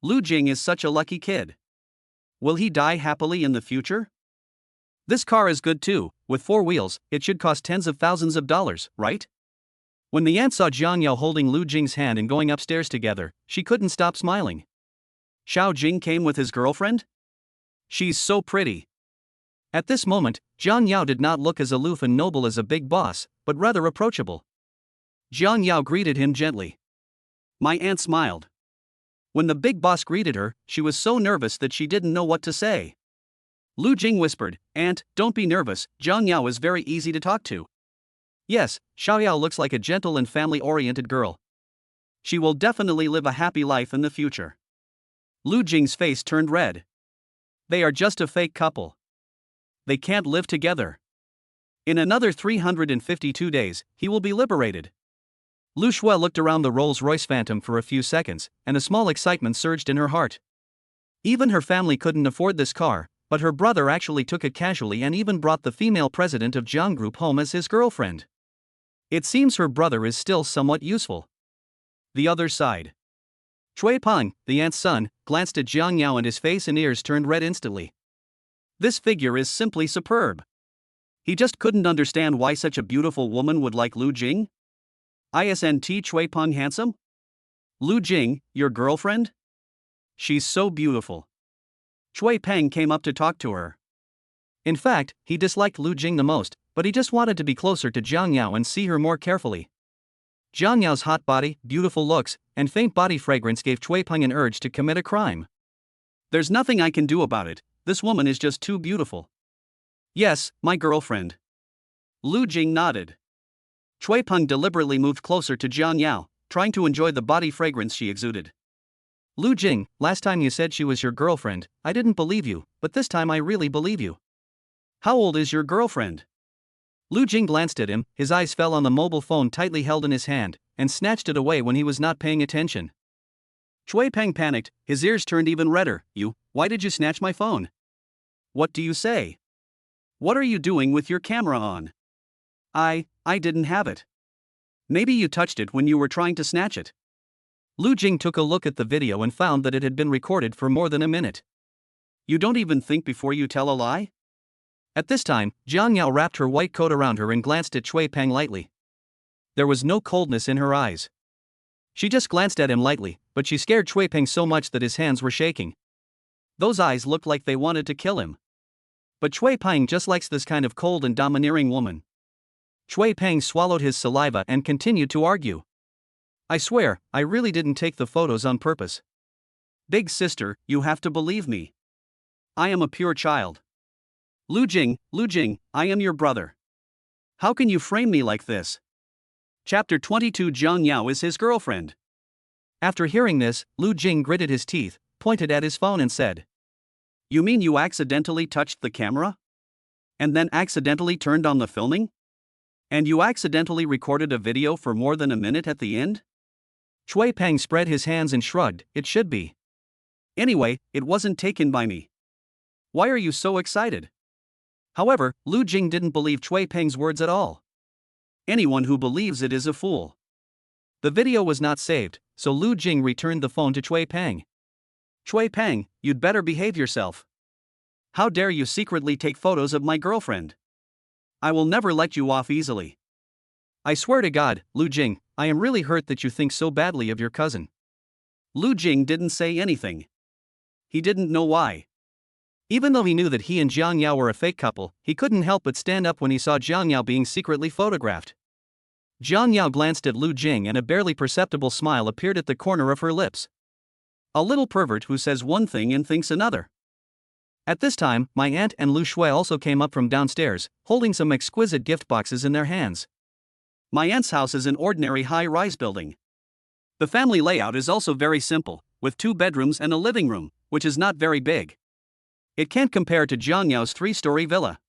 Lu Jing is such a lucky kid. Will he die happily in the future? This car is good too, with 4 wheels, it should cost tens of thousands of dollars, right? When the aunt saw Jiang Yao holding Lu Jing's hand and going upstairs together, she couldn't stop smiling. Xiao Jing came with his girlfriend? She's so pretty. At this moment, Jiang Yao did not look as aloof and noble as a big boss, but rather approachable. Jiang Yao greeted him gently. My aunt smiled. When the big boss greeted her, she was so nervous that she didn't know what to say. Lu Jing whispered, Aunt, don't be nervous, Jiang Yao is very easy to talk to. Yes, Xiao Yao looks like a gentle and family-oriented girl. She will definitely live a happy life in the future. Lu Jing's face turned red. They are just a fake couple. They can't live together. In another 352 days, he will be liberated. Lu Shui looked around the Rolls-Royce Phantom for a few seconds, and a small excitement surged in her heart. Even her family couldn't afford this car, but her brother actually took it casually and even brought the female president of Jiang Group home as his girlfriend. It seems her brother is still somewhat useful. The other side. Cui Peng, the aunt's son, glanced at Jiang Yao and his face and ears turned red instantly. This figure is simply superb. He just couldn't understand why such a beautiful woman would like Lu Jing. Isn't Cui Peng handsome? Lu Jing, your girlfriend? She's so beautiful. Cui Peng came up to talk to her. In fact, he disliked Lu Jing the most, but he just wanted to be closer to Jiang Yao and see her more carefully. Jiang Yao's hot body, beautiful looks, and faint body fragrance gave Cui Peng an urge to commit a crime. There's nothing I can do about it, this woman is just too beautiful. Yes, my girlfriend. Lu Jing nodded. Cui Peng deliberately moved closer to Jiang Yao, trying to enjoy the body fragrance she exuded. Lu Jing, last time you said she was your girlfriend, I didn't believe you, but this time I really believe you. How old is your girlfriend? Lu Jing glanced at him, his eyes fell on the mobile phone tightly held in his hand, and snatched it away when he was not paying attention. Cui Peng panicked, his ears turned even redder. Why did you snatch my phone? What do you say? What are you doing with your camera on? I didn't have it. Maybe you touched it when you were trying to snatch it. Lu Jing took a look at the video and found that it had been recorded for more than a minute. You don't even think before you tell a lie? At this time, Jiang Yao wrapped her white coat around her and glanced at Cui Peng lightly. There was no coldness in her eyes. She just glanced at him lightly, but she scared Cui Peng so much that his hands were shaking. Those eyes looked like they wanted to kill him. But Cui Peng just likes this kind of cold and domineering woman. Cui Peng swallowed his saliva and continued to argue. I swear, I really didn't take the photos on purpose. Big sister, you have to believe me. I am a pure child. Lu Jing, I am your brother. How can you frame me like this? Chapter 22 Jiang Yao is his girlfriend. After hearing this, Lu Jing gritted his teeth, pointed at his phone and said, You mean you accidentally touched the camera? And then accidentally turned on the filming? And you accidentally recorded a video for more than a minute at the end? Cui Peng spread his hands and shrugged, it should be. Anyway, it wasn't taken by me. Why are you so excited? However, Lu Jing didn't believe Cui Peng's words at all. Anyone who believes it is a fool. The video was not saved, so Lu Jing returned the phone to Cui Peng. Cui Peng, you'd better behave yourself. How dare you secretly take photos of my girlfriend? I will never let you off easily. I swear to God, Lu Jing, I am really hurt that you think so badly of your cousin. Lu Jing didn't say anything. He didn't know why. Even though he knew that he and Jiang Yao were a fake couple, he couldn't help but stand up when he saw Jiang Yao being secretly photographed. Jiang Yao glanced at Lu Jing and a barely perceptible smile appeared at the corner of her lips. A little pervert who says one thing and thinks another. At this time, my aunt and Lu Shui also came up from downstairs, holding some exquisite gift boxes in their hands. My aunt's house is an ordinary high-rise building. The family layout is also very simple, with 2 bedrooms and a living room, which is not very big. It can't compare to Jiang Yao's 3-story villa.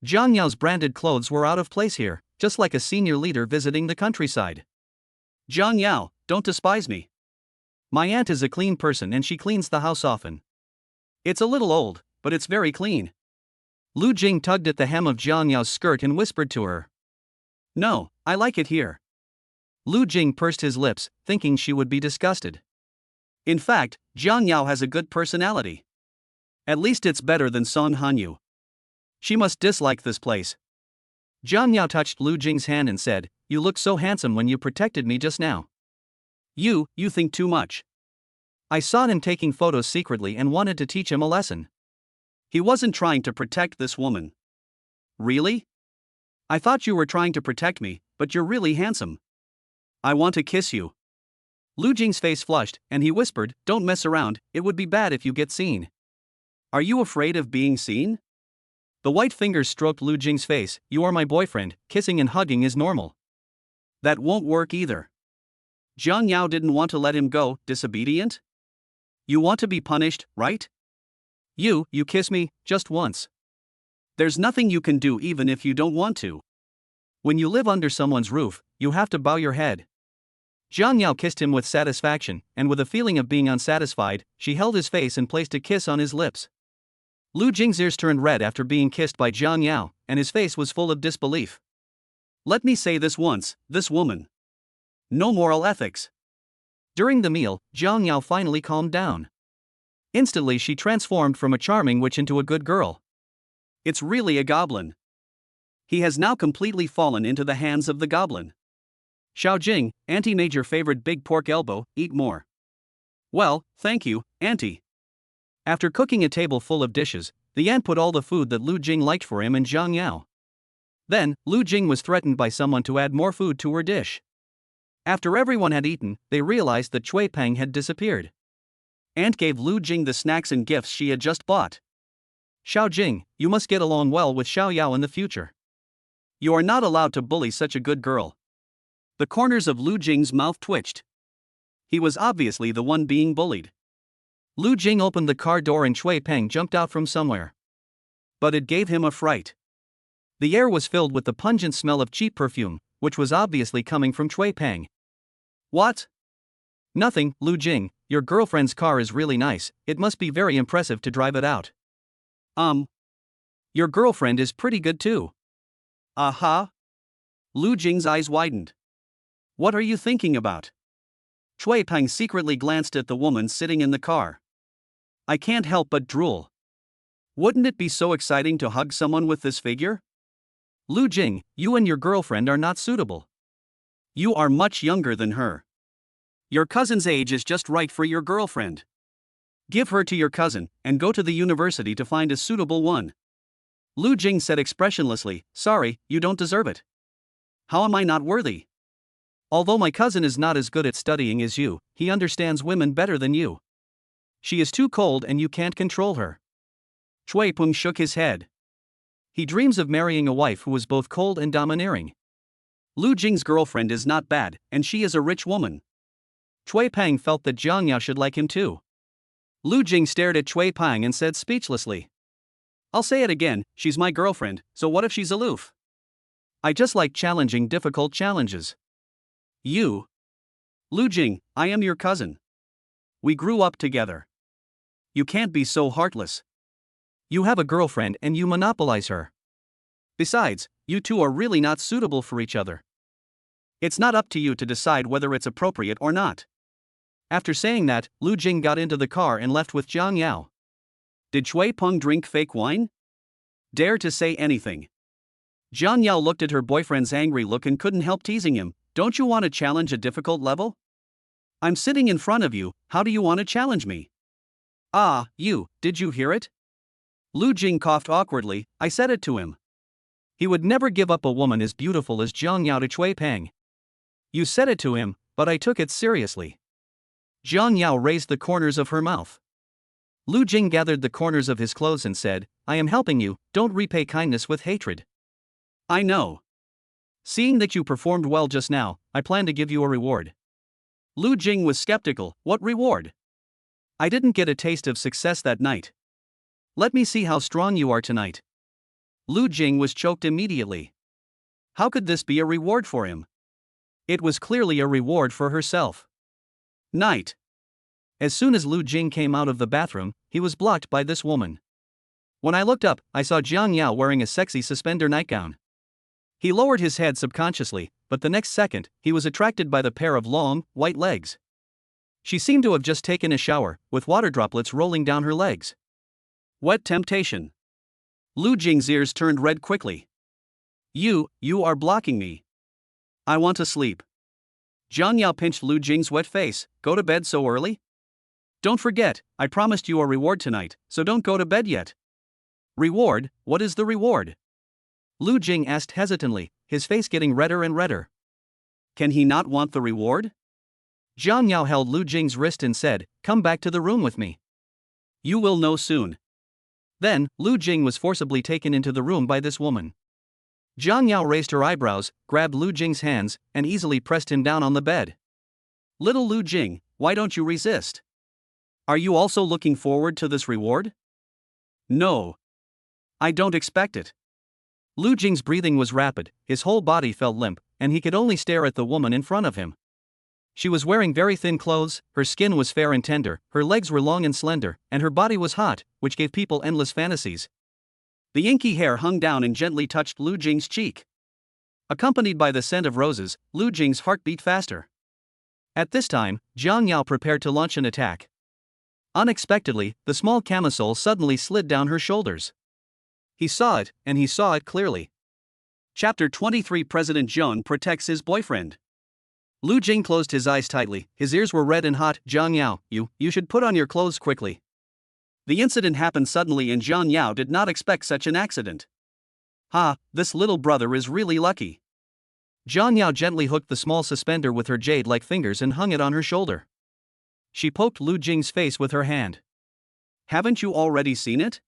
Jiang Yao's branded clothes were out of place here, just like a senior leader visiting the countryside. Jiang Yao, don't despise me. My aunt is a clean person and she cleans the house often. It's a little old, but it's very clean. Lu Jing tugged at the hem of Jiang Yao's skirt and whispered to her. No, I like it here. Lu Jing pursed his lips, thinking she would be disgusted. In fact, Jiang Yao has a good personality. At least it's better than Son Hanyu. She must dislike this place. Jiang Yao touched Lu Jing's hand and said, You look so handsome when you protected me just now. You think too much. I saw him taking photos secretly and wanted to teach him a lesson. He wasn't trying to protect this woman. Really? I thought you were trying to protect me, but you're really handsome. I want to kiss you. Lu Jing's face flushed, and he whispered, Don't mess around, it would be bad if you get seen. Are you afraid of being seen? The white fingers stroked Lu Jing's face. You are my boyfriend, kissing and hugging is normal. That won't work either. Jiang Yao didn't want to let him go, disobedient? You want to be punished, right? You kiss me, just once. There's nothing you can do even if you don't want to. When you live under someone's roof, you have to bow your head. Jiang Yao kissed him with satisfaction, and with a feeling of being unsatisfied, she held his face and placed a kiss on his lips. Lu Jing's ears turned red after being kissed by Jiang Yao, and his face was full of disbelief. Let me say this once, this woman. No moral ethics. During the meal, Jiang Yao finally calmed down. Instantly she transformed from a charming witch into a good girl. It's really a goblin. He has now completely fallen into the hands of the goblin. Xiaojing, Auntie made your favorite big pork elbow, eat more. Well, thank you, Auntie. After cooking a table full of dishes, the aunt put all the food that Lu Jing liked for him and Jiang Yao. Then, Lu Jing was threatened by someone to add more food to her dish. After everyone had eaten, they realized that Cui Peng had disappeared. Aunt gave Lu Jing the snacks and gifts she had just bought. Xiaojing, you must get along well with Xiao Yao in the future. You are not allowed to bully such a good girl. The corners of Lu Jing's mouth twitched. He was obviously the one being bullied. Lu Jing opened the car door and Cui Peng jumped out from somewhere. But it gave him a fright. The air was filled with the pungent smell of cheap perfume, which was obviously coming from Cui Peng. What? Nothing, Lu Jing, your girlfriend's car is really nice, it must be very impressive to drive it out. Your girlfriend is pretty good too. Aha? Lu Jing's eyes widened. What are you thinking about? Cui Peng secretly glanced at the woman sitting in the car. I can't help but drool. Wouldn't it be so exciting to hug someone with this figure? Lu Jing, you and your girlfriend are not suitable. You are much younger than her. Your cousin's age is just right for your girlfriend. Give her to your cousin, and go to the university to find a suitable one. Lu Jing said expressionlessly, Sorry, you don't deserve it. How am I not worthy? Although my cousin is not as good at studying as you, he understands women better than you. She is too cold and you can't control her. Cui Peng shook his head. He dreams of marrying a wife who is both cold and domineering. Lu Jing's girlfriend is not bad, and she is a rich woman. Cui Peng felt that Jiang Yao should like him too. Lu Jing stared at Cui Peng and said speechlessly. I'll say it again, she's my girlfriend, so what if she's aloof? I just like challenging difficult challenges. You? Lu Jing, I am your cousin. We grew up together. You can't be so heartless. You have a girlfriend and you monopolize her. Besides, you two are really not suitable for each other. It's not up to you to decide whether it's appropriate or not. After saying that, Lu Jing got into the car and left with Jiang Yao. Did Cui Peng drink fake wine? Dare to say anything. Jiang Yao looked at her boyfriend's angry look and couldn't help teasing him. Don't you want to challenge a difficult level? I'm sitting in front of you, how do you want to challenge me? Ah, did you hear it? Lu Jing coughed awkwardly, I said it to him. He would never give up a woman as beautiful as Jiang Yao to Cui Peng. You said it to him, but I took it seriously. Jiang Yao raised the corners of her mouth. Lu Jing gathered the corners of his clothes and said, I am helping you, don't repay kindness with hatred. I know. Seeing that you performed well just now, I plan to give you a reward. Lu Jing was skeptical, what reward? I didn't get a taste of success that night. Let me see how strong you are tonight. Lu Jing was choked immediately. How could this be a reward for him? It was clearly a reward for herself. Night. As soon as Lu Jing came out of the bathroom, he was blocked by this woman. When I looked up, I saw Jiang Yao wearing a sexy suspender nightgown. He lowered his head subconsciously, but the next second, he was attracted by the pair of long, white legs. She seemed to have just taken a shower, with water droplets rolling down her legs. Wet temptation. Lu Jing's ears turned red quickly. You are blocking me. I want to sleep. Jiang Yao pinched Lu Jing's wet face. Go to bed so early? Don't forget, I promised you a reward tonight, so don't go to bed yet. Reward? What is the reward? Lu Jing asked hesitantly, his face getting redder and redder. Can he not want the reward? Jiang Yao held Lu Jing's wrist and said, come back to the room with me. You will know soon. Then, Lu Jing was forcibly taken into the room by this woman. Jiang Yao raised her eyebrows, grabbed Lu Jing's hands, and easily pressed him down on the bed. Little Lu Jing, why don't you resist? Are you also looking forward to this reward? No. I don't expect it. Lu Jing's breathing was rapid, his whole body felt limp, and he could only stare at the woman in front of him. She was wearing very thin clothes, her skin was fair and tender, her legs were long and slender, and her body was hot, which gave people endless fantasies. The inky hair hung down and gently touched Lu Jing's cheek. Accompanied by the scent of roses, Lu Jing's heart beat faster. At this time, Jiang Yao prepared to launch an attack. Unexpectedly, the small camisole suddenly slid down her shoulders. He saw it, and he saw it clearly. Chapter 23 President Zheng protects his boyfriend. Lu Jing closed his eyes tightly, his ears were red and hot. Jiang Yao, you should put on your clothes quickly. The incident happened suddenly and Jiang Yao did not expect such an accident. This little brother is really lucky. Jiang Yao gently hooked the small suspender with her jade-like fingers and hung it on her shoulder. She poked Lu Jing's face with her hand. Haven't you already seen it?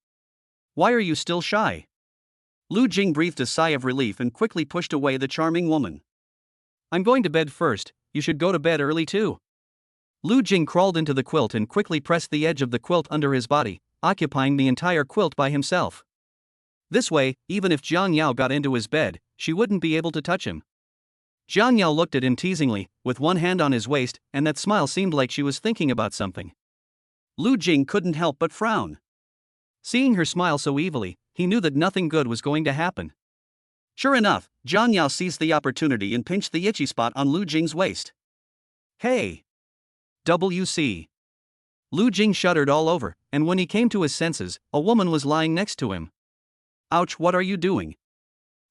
Why are you still shy? Lu Jing breathed a sigh of relief and quickly pushed away the charming woman. I'm going to bed first, you should go to bed early too. Lu Jing crawled into the quilt and quickly pressed the edge of the quilt under his body, occupying the entire quilt by himself. This way, even if Jiang Yao got into his bed, she wouldn't be able to touch him. Jiang Yao looked at him teasingly, with one hand on his waist, and that smile seemed like she was thinking about something. Lu Jing couldn't help but frown. Seeing her smile so evilly, he knew that nothing good was going to happen. Sure enough, Jiang Yao seized the opportunity and pinched the itchy spot on Lu Jing's waist. Hey! WC. Lu Jing shuddered all over, and when he came to his senses, a woman was lying next to him. Ouch, what are you doing?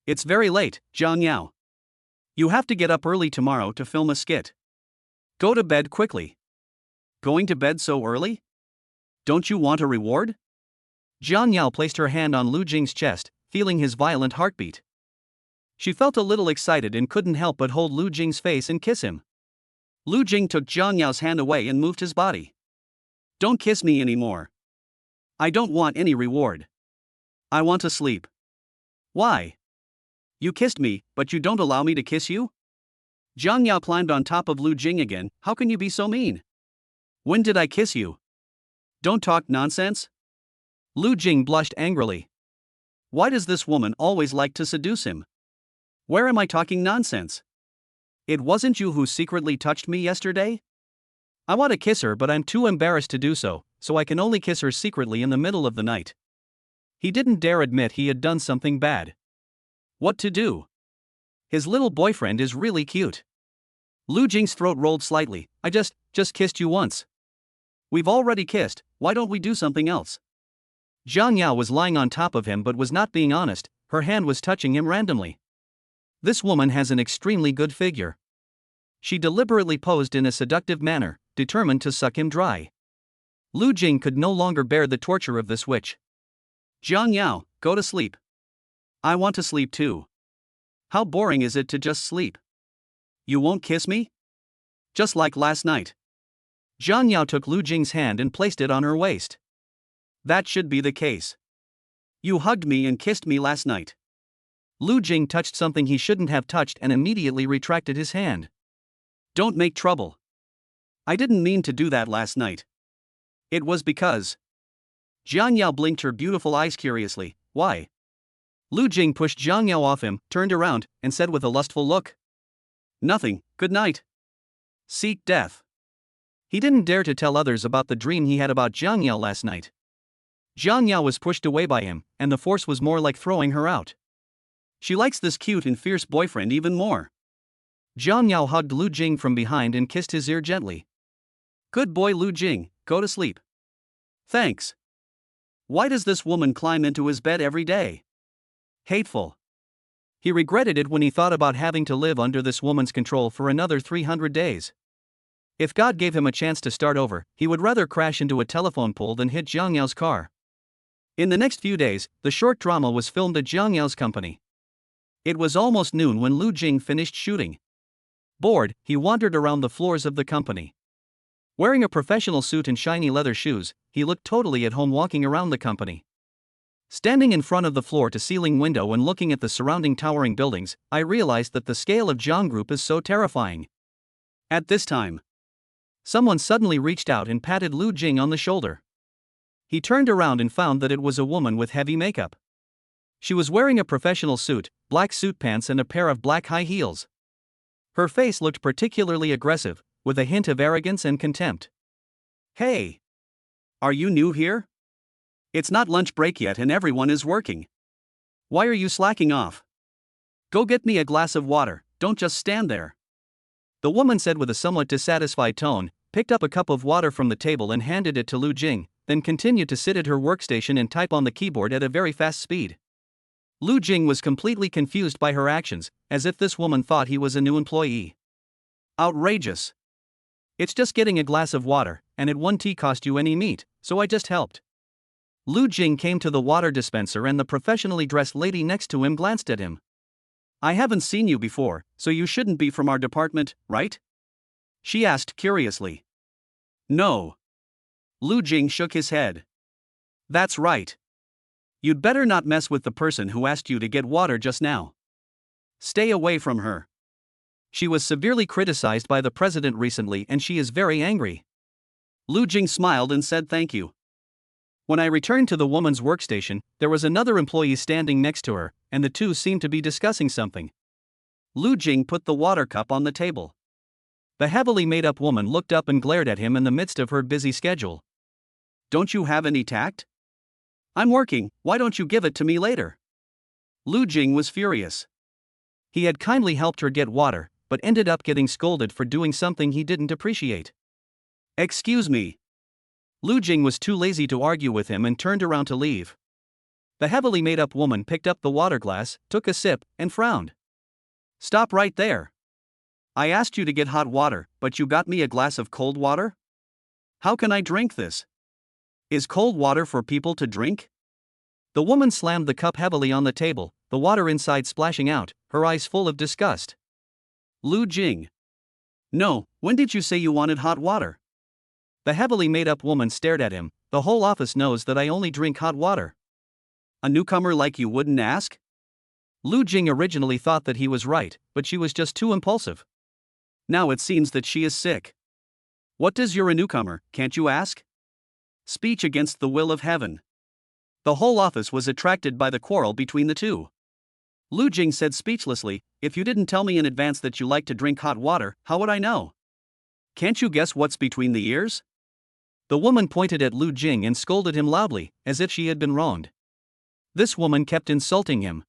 It's very late, Jiang Yao. You have to get up early tomorrow to film a skit. Go to bed quickly. Going to bed so early? Don't you want a reward? Jiang Yao placed her hand on Lu Jing's chest, feeling his violent heartbeat. She felt a little excited and couldn't help but hold Lu Jing's face and kiss him. Lu Jing took Jiang Yao's hand away and moved his body. Don't kiss me anymore. I don't want any reward. I want to sleep. Why? You kissed me, but you don't allow me to kiss you? Jiang Yao climbed on top of Lu Jing again. How can you be so mean? When did I kiss you? Don't talk nonsense. Lu Jing blushed angrily. Why does this woman always like to seduce him? Where am I talking nonsense? It wasn't you who secretly touched me yesterday? I want to kiss her but I'm too embarrassed to do so I can only kiss her secretly in the middle of the night. He didn't dare admit he had done something bad. What to do? His little boyfriend is really cute. Lu Jing's throat rolled slightly. I just kissed you once. We've already kissed, why don't we do something else? Jiang Yao was lying on top of him but was not being honest, her hand was touching him randomly. This woman has an extremely good figure. She deliberately posed in a seductive manner, determined to suck him dry. Lu Jing could no longer bear the torture of this witch. Jiang Yao, go to sleep. I want to sleep too. How boring is it to just sleep? You won't kiss me? Just like last night. Jiang Yao took Lu Jing's hand and placed it on her waist. That should be the case. You hugged me and kissed me last night. Lu Jing touched something he shouldn't have touched and immediately retracted his hand. Don't make trouble. I didn't mean to do that last night. It was because. Jiang Yao blinked her beautiful eyes curiously. Why? Lu Jing pushed Jiang Yao off him, turned around, and said with a lustful look. Nothing, good night. Seek death. He didn't dare to tell others about the dream he had about Jiang Yao last night. Jiang Yao was pushed away by him, and the force was more like throwing her out. She likes this cute and fierce boyfriend even more. Jiang Yao hugged Lu Jing from behind and kissed his ear gently. Good boy Lu Jing, go to sleep. Thanks. Why does this woman climb into his bed every day? Hateful. He regretted it when he thought about having to live under this woman's control for another 300 days. If God gave him a chance to start over, he would rather crash into a telephone pole than hit Jiang Yao's car. In the next few days, the short drama was filmed at Jiang Yao's company. It was almost noon when Lu Jing finished shooting. Bored, he wandered around the floors of the company. Wearing a professional suit and shiny leather shoes, he looked totally at home walking around the company. Standing in front of the floor-to-ceiling window and looking at the surrounding towering buildings, I realized that the scale of Jiang Group is so terrifying. At this time, someone suddenly reached out and patted Lu Jing on the shoulder. He turned around and found that it was a woman with heavy makeup. She was wearing a professional suit, black suit pants and a pair of black high heels. Her face looked particularly aggressive, with a hint of arrogance and contempt. Hey! Are you new here? It's not lunch break yet and everyone is working. Why are you slacking off? Go get me a glass of water, don't just stand there. The woman said with a somewhat dissatisfied tone, picked up a cup of water from the table and handed it to Lu Jing, then continued to sit at her workstation and type on the keyboard at a very fast speed. Lu Jing was completely confused by her actions, as if this woman thought he was a new employee. Outrageous. It's just getting a glass of water, and it won't cost you any meat, so I just helped. Lu Jing came to the water dispenser and the professionally dressed lady next to him glanced at him. I haven't seen you before, so you shouldn't be from our department, right? She asked curiously. No. Lu Jing shook his head. That's right. You'd better not mess with the person who asked you to get water just now. Stay away from her. She was severely criticized by the president recently and she is very angry. Lu Jing smiled and said thank you. When I returned to the woman's workstation, there was another employee standing next to her, and the two seemed to be discussing something. Lu Jing put the water cup on the table. The heavily made-up woman looked up and glared at him in the midst of her busy schedule. Don't you have any tact? I'm working, why don't you give it to me later? Lu Jing was furious. He had kindly helped her get water, but ended up getting scolded for doing something he didn't appreciate. Excuse me. Lu Jing was too lazy to argue with him and turned around to leave. The heavily made-up woman picked up the water glass, took a sip, and frowned. Stop right there. I asked you to get hot water, but you got me a glass of cold water? How can I drink this? Is cold water for people to drink? The woman slammed the cup heavily on the table, the water inside splashing out, her eyes full of disgust. Lu Jing. No, when did you say you wanted hot water? The heavily made-up woman stared at him. The whole office knows that I only drink hot water. A newcomer like you wouldn't ask? Lu Jing originally thought that he was right, but she was just too impulsive. Now it seems that she is sick. What does you're a newcomer, can't you ask? Speech against the will of heaven. The whole office was attracted by the quarrel between the two. Lu Jing said speechlessly, if you didn't tell me in advance that you like to drink hot water, how would I know? Can't you guess what's between the ears? The woman pointed at Lu Jing and scolded him loudly, as if she had been wronged. This woman kept insulting him.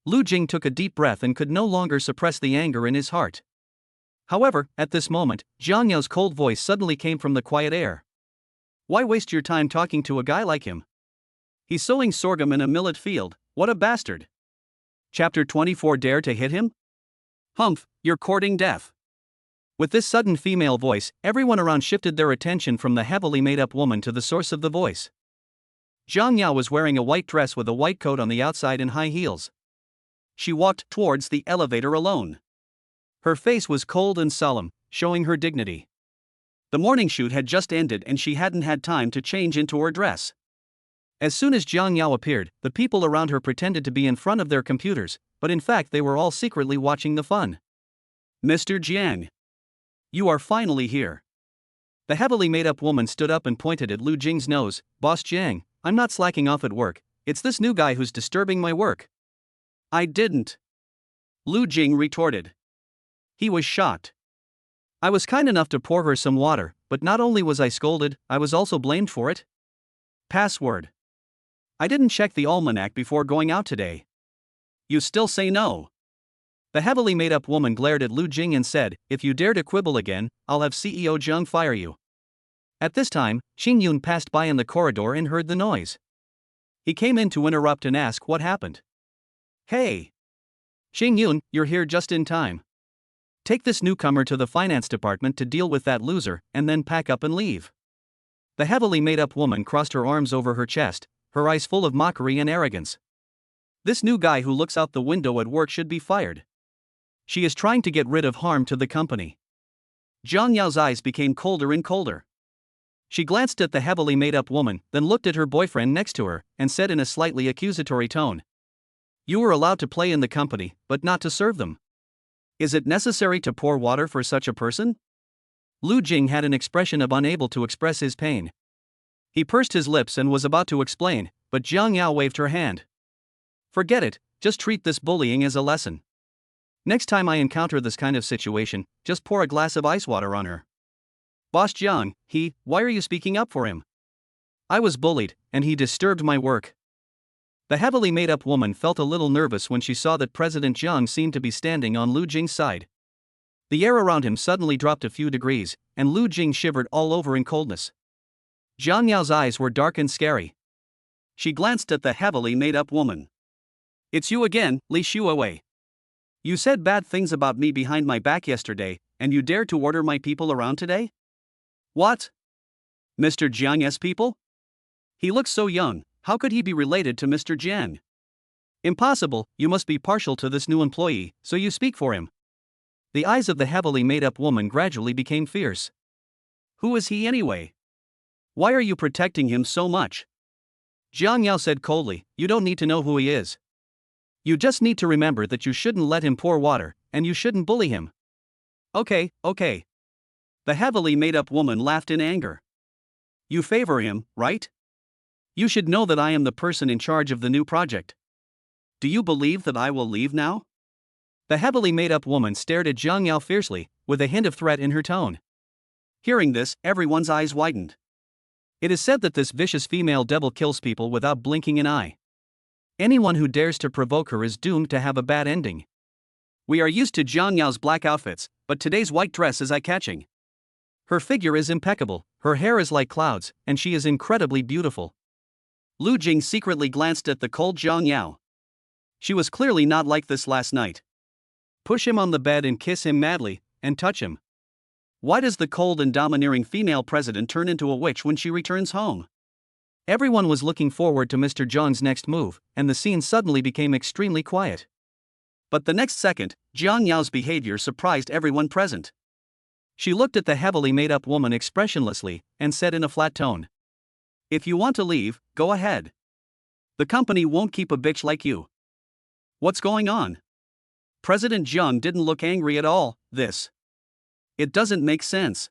Lu Jing took a deep breath and could no longer suppress the anger in his heart. However, at this moment, Jiang Yao's cold voice suddenly came from the quiet air. Why waste your time talking to a guy like him? He's sowing sorghum in a millet field, what a bastard. Chapter 24 Dare to hit him? Humph, you're courting death. With this sudden female voice, everyone around shifted their attention from the heavily made-up woman to the source of the voice. Jiang Yao was wearing a white dress with a white coat on the outside and high heels. She walked towards the elevator alone. Her face was cold and solemn, showing her dignity. The morning shoot had just ended and she hadn't had time to change into her dress. As soon as Jiang Yao appeared, the people around her pretended to be in front of their computers, but in fact they were all secretly watching the fun. Mr. Jiang, you are finally here. The heavily made-up woman stood up and pointed at Lu Jing's nose. Boss Jiang, I'm not slacking off at work, it's this new guy who's disturbing my work. I didn't. Lu Jing retorted. He was shocked. I was kind enough to pour her some water, but not only was I scolded, I was also blamed for it. Password. I didn't check the almanac before going out today. You still say no? The heavily made-up woman glared at Lu Jing and said, if you dare to quibble again, I'll have CEO Zheng fire you. At this time, Xing Yun passed by in the corridor and heard the noise. He came in to interrupt and ask what happened. Hey! Xing Yun, you're here just in time. Take this newcomer to the finance department to deal with that loser, and then pack up and leave. The heavily made-up woman crossed her arms over her chest, her eyes full of mockery and arrogance. This new guy who looks out the window at work should be fired. She is trying to get rid of harm to the company. Jiang Yao's eyes became colder and colder. She glanced at the heavily made-up woman, then looked at her boyfriend next to her, and said in a slightly accusatory tone. You are allowed to play in the company, but not to serve them. Is it necessary to pour water for such a person? Lu Jing had an expression of unable to express his pain. He pursed his lips and was about to explain, but Jiang Yao waved her hand. Forget it, just treat this bullying as a lesson. Next time I encounter this kind of situation, just pour a glass of ice water on her. Boss Jiang, why are you speaking up for him? I was bullied, and he disturbed my work. The heavily made-up woman felt a little nervous when she saw that President Jiang seemed to be standing on Lu Jing's side. The air around him suddenly dropped a few degrees, and Lu Jing shivered all over in coldness. Jiang Yao's eyes were dark and scary. She glanced at the heavily made-up woman. It's you again, Li Shuawei. You said bad things about me behind my back yesterday, and you dare to order my people around today? What? Mr. Jiang's people? He looks so young, how could he be related to Mr. Jiang? Impossible, you must be partial to this new employee, so you speak for him. The eyes of the heavily made-up woman gradually became fierce. Who is he anyway? Why are you protecting him so much? Jiang Yao said coldly, you don't need to know who he is. You just need to remember that you shouldn't let him pour water, and you shouldn't bully him. Okay. The heavily made-up woman laughed in anger. You favor him, right? You should know that I am the person in charge of the new project. Do you believe that I will leave now? The heavily made-up woman stared at Jiang Yao fiercely, with a hint of threat in her tone. Hearing this, everyone's eyes widened. It is said that this vicious female devil kills people without blinking an eye. Anyone who dares to provoke her is doomed to have a bad ending. We are used to Jiang Yao's black outfits, but today's white dress is eye-catching. Her figure is impeccable, her hair is like clouds, and she is incredibly beautiful. Lu Jing secretly glanced at the cold Jiang Yao. She was clearly not like this last night. Push him on the bed and kiss him madly, and touch him. Why does the cold and domineering female president turn into a witch when she returns home? Everyone was looking forward to Mr. Zhang's next move, and the scene suddenly became extremely quiet. But the next second, Jiang Yao's behavior surprised everyone present. She looked at the heavily made-up woman expressionlessly, and said in a flat tone. If you want to leave, go ahead. The company won't keep a bitch like you. What's going on? President Zhang didn't look angry at all. It doesn't make sense.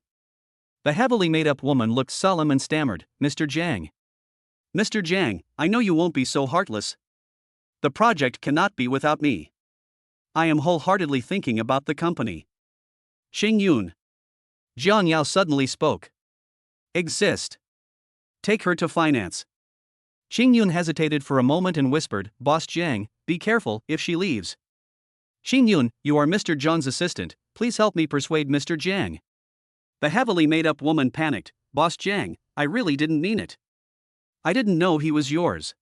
The heavily made-up woman looked solemn and stammered, Mr. Jiang. Mr. Jiang, I know you won't be so heartless. The project cannot be without me. I am wholeheartedly thinking about the company. Xing Yun. Jiang Yao suddenly spoke. Exist. Take her to finance. Xing Yun hesitated for a moment and whispered, Boss Jiang, be careful if she leaves. Xing Yun, you are Mr. Zhang's assistant, please help me persuade Mr. Jiang. The heavily made-up woman panicked, Boss Jiang, I really didn't mean it. I didn't know he was yours.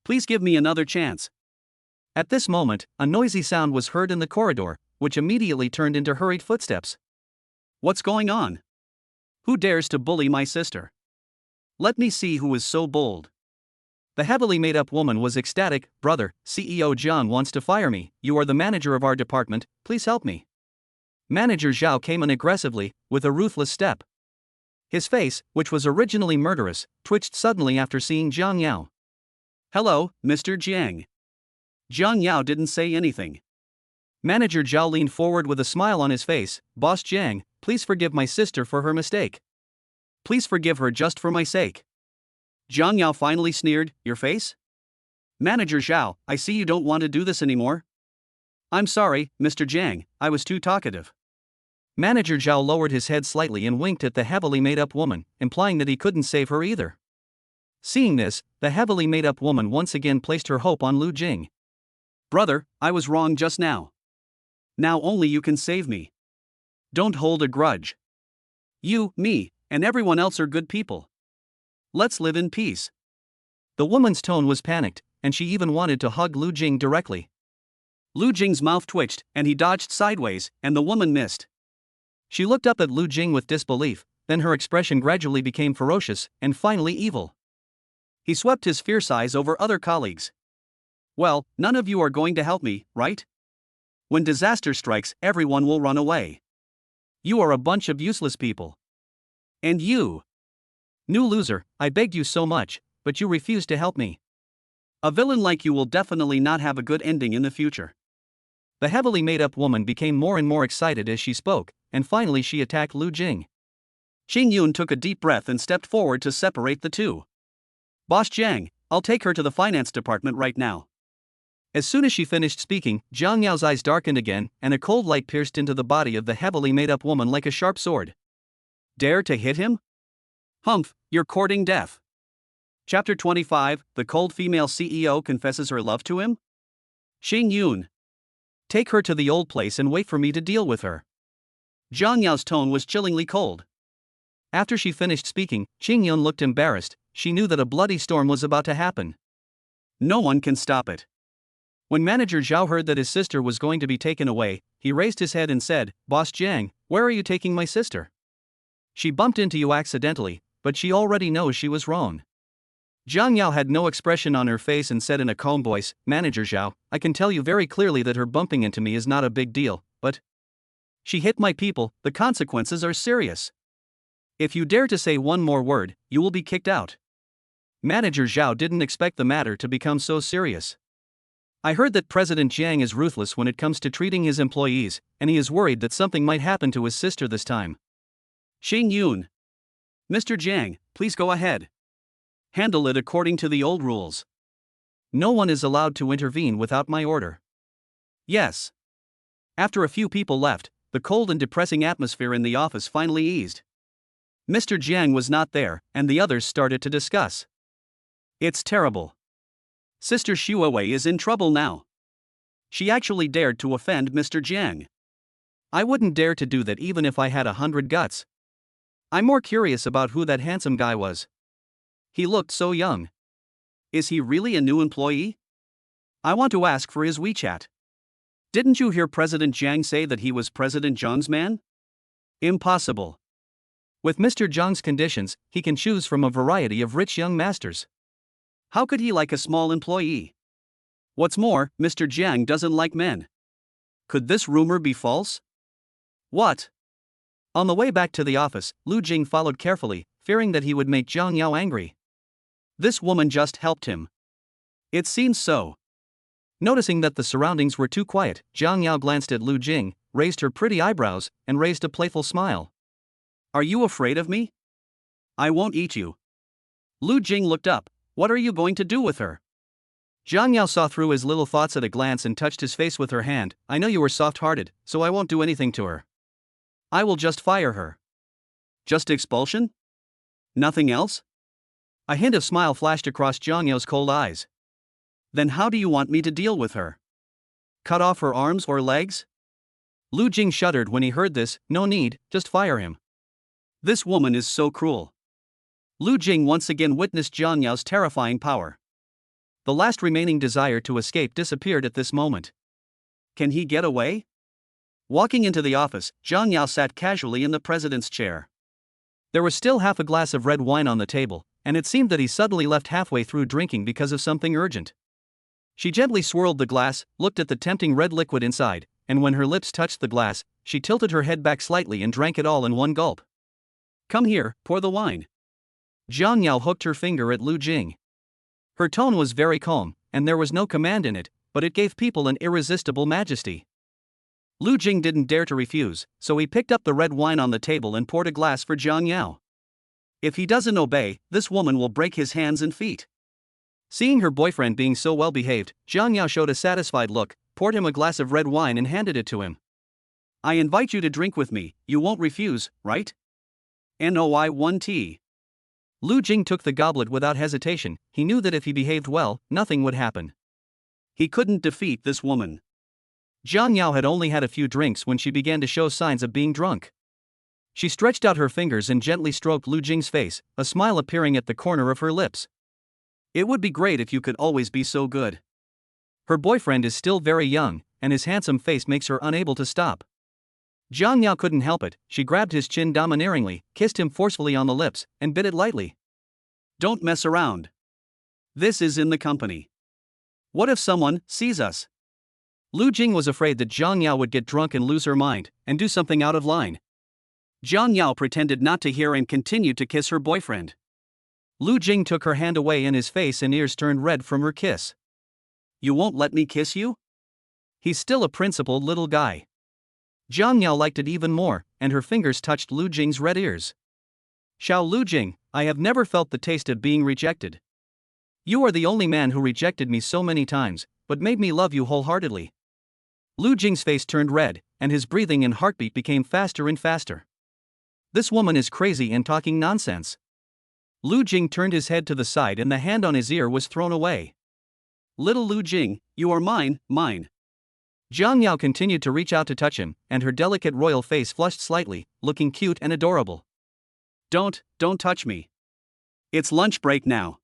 Please give me another chance. At this moment, a noisy sound was heard in the corridor, which immediately turned into hurried footsteps. What's going on? Who dares to bully my sister? Let me see who is so bold. The heavily made-up woman was ecstatic, Brother, CEO Zhang wants to fire me, you are the manager of our department, please help me. Manager Zhao came in aggressively, with a ruthless step. His face, which was originally murderous, twitched suddenly after seeing Jiang Yao. "Hello, Mr. Jiang." Jiang Yao didn't say anything. Manager Zhao leaned forward with a smile on his face. "Boss Jiang, please forgive my sister for her mistake. Please forgive her just for my sake." Jiang Yao finally sneered, "Your face?" "Manager Zhao, I see you don't want to do this anymore." "I'm sorry, Mr. Jiang, I was too talkative." Manager Zhao lowered his head slightly and winked at the heavily made-up woman, implying that he couldn't save her either. Seeing this, the heavily made-up woman once again placed her hope on Lu Jing. "Brother, I was wrong just now. Now only you can save me. Don't hold a grudge. You, me, and everyone else are good people. Let's live in peace." The woman's tone was panicked, and she even wanted to hug Lu Jing directly. Lu Jing's mouth twitched, and he dodged sideways, and the woman missed. She looked up at Lu Jing with disbelief, then her expression gradually became ferocious, and finally evil. He swept his fierce eyes over other colleagues. "Well, none of you are going to help me, right? When disaster strikes, everyone will run away. You are a bunch of useless people. And you, new loser, I begged you so much, but you refused to help me. A villain like you will definitely not have a good ending in the future." The heavily made-up woman became more and more excited as she spoke, and finally she attacked Lu Jing. Qing Yun took a deep breath and stepped forward to separate the two. "Boss Jiang, I'll take her to the finance department right now." As soon as she finished speaking, Jiang Yao's eyes darkened again, and a cold light pierced into the body of the heavily made-up woman like a sharp sword. "Dare to hit him? Humph, you're courting death." Chapter 25, the cold female CEO confesses her love to him? Qing Yun. "Take her to the old place and wait for me to deal with her." Jiang Yao's tone was chillingly cold. After she finished speaking, Qing Yun looked embarrassed. She knew that a bloody storm was about to happen. No one can stop it. When Manager Zhao heard that his sister was going to be taken away, he raised his head and said, "Boss Jiang, where are you taking my sister? She bumped into you accidentally, but she already knows she was wrong." Jiang Yao had no expression on her face and said in a calm voice, "Manager Zhao, I can tell you very clearly that her bumping into me is not a big deal, but she hit my people, the consequences are serious. If you dare to say one more word, you will be kicked out." Manager Zhao didn't expect the matter to become so serious. "I heard that President Jiang is ruthless when it comes to treating his employees, and he is worried that something might happen to his sister this time." Qing Yun. "Mr. Jiang, please go ahead. Handle it according to the old rules. No one is allowed to intervene without my order." "Yes." After a few people left, the cold and depressing atmosphere in the office finally eased. Mr. Jiang was not there, and the others started to discuss. "It's terrible. Sister Shuawei is in trouble now. She actually dared to offend Mr. Jiang. I wouldn't dare to do that even if I had 100 guts. I'm more curious about who that handsome guy was. He looked so young. Is he really a new employee? I want to ask for his WeChat. Didn't you hear President Jiang say that he was President Zhang's man? Impossible. With Mr. Zhang's conditions, he can choose from a variety of rich young masters. How could he like a small employee? What's more, Mr. Jiang doesn't like men. Could this rumor be false? What?" On the way back to the office, Lu Jing followed carefully, fearing that he would make Jiang Yao angry. This woman just helped him. It seems so. Noticing that the surroundings were too quiet, Jiang Yao glanced at Lu Jing, raised her pretty eyebrows, and raised a playful smile. "Are you afraid of me? I won't eat you." Lu Jing looked up. "What are you going to do with her?" Jiang Yao saw through his little thoughts at a glance and touched his face with her hand. "I know you are soft-hearted, so I won't do anything to her. I will just fire her." "Just expulsion? Nothing else?" A hint of smile flashed across Jiang Yao's cold eyes. "Then how do you want me to deal with her? Cut off her arms or legs?" Lu Jing shuddered when he heard this. "No need, just fire him." This woman is so cruel. Lu Jing once again witnessed Jiang Yao's terrifying power. The last remaining desire to escape disappeared at this moment. Can he get away? Walking into the office, Jiang Yao sat casually in the president's chair. There was still half a glass of red wine on the table, and it seemed that he suddenly left halfway through drinking because of something urgent. She gently swirled the glass, looked at the tempting red liquid inside, and when her lips touched the glass, she tilted her head back slightly and drank it all in one gulp. Come here, pour the wine. Jiang Yao hooked her finger at Lu Jing. Her tone was very calm, and there was no command in it, but it gave people an irresistible majesty. Lu Jing didn't dare to refuse, so he picked up the red wine on the table and poured a glass for Jiang Yao. If he doesn't obey, this woman will break his hands and feet. Seeing her boyfriend being so well behaved, Jiang Yao showed a satisfied look, poured him a glass of red wine and handed it to him. I invite you to drink with me, you won't refuse, right? NOI1T. Lu Jing took the goblet without hesitation. He knew that if he behaved well, nothing would happen. He couldn't defeat this woman. Jiang Yao had only had a few drinks when she began to show signs of being drunk. She stretched out her fingers and gently stroked Lu Jing's face, a smile appearing at the corner of her lips. It would be great if you could always be so good. Her boyfriend is still very young, and his handsome face makes her unable to stop. Jiang Yao couldn't help it. She grabbed his chin domineeringly, kissed him forcefully on the lips, and bit it lightly. Don't mess around. This is in the company. What if someone sees us? Lu Jing was afraid that Jiang Yao would get drunk and lose her mind, and do something out of line. Jiang Yao pretended not to hear and continued to kiss her boyfriend. Lu Jing took her hand away and his face and ears turned red from her kiss. You won't let me kiss you? He's still a principled little guy. Jiang Yao liked it even more, and her fingers touched Lu Jing's red ears. Xiao Lu Jing, I have never felt the taste of being rejected. You are the only man who rejected me so many times, but made me love you wholeheartedly. Lu Jing's face turned red, and his breathing and heartbeat became faster and faster. This woman is crazy and talking nonsense. Lu Jing turned his head to the side and the hand on his ear was thrown away. Little Lu Jing, you are mine, mine. Jiang Yao continued to reach out to touch him, and her delicate royal face flushed slightly, looking cute and adorable. Don't touch me. It's lunch break now.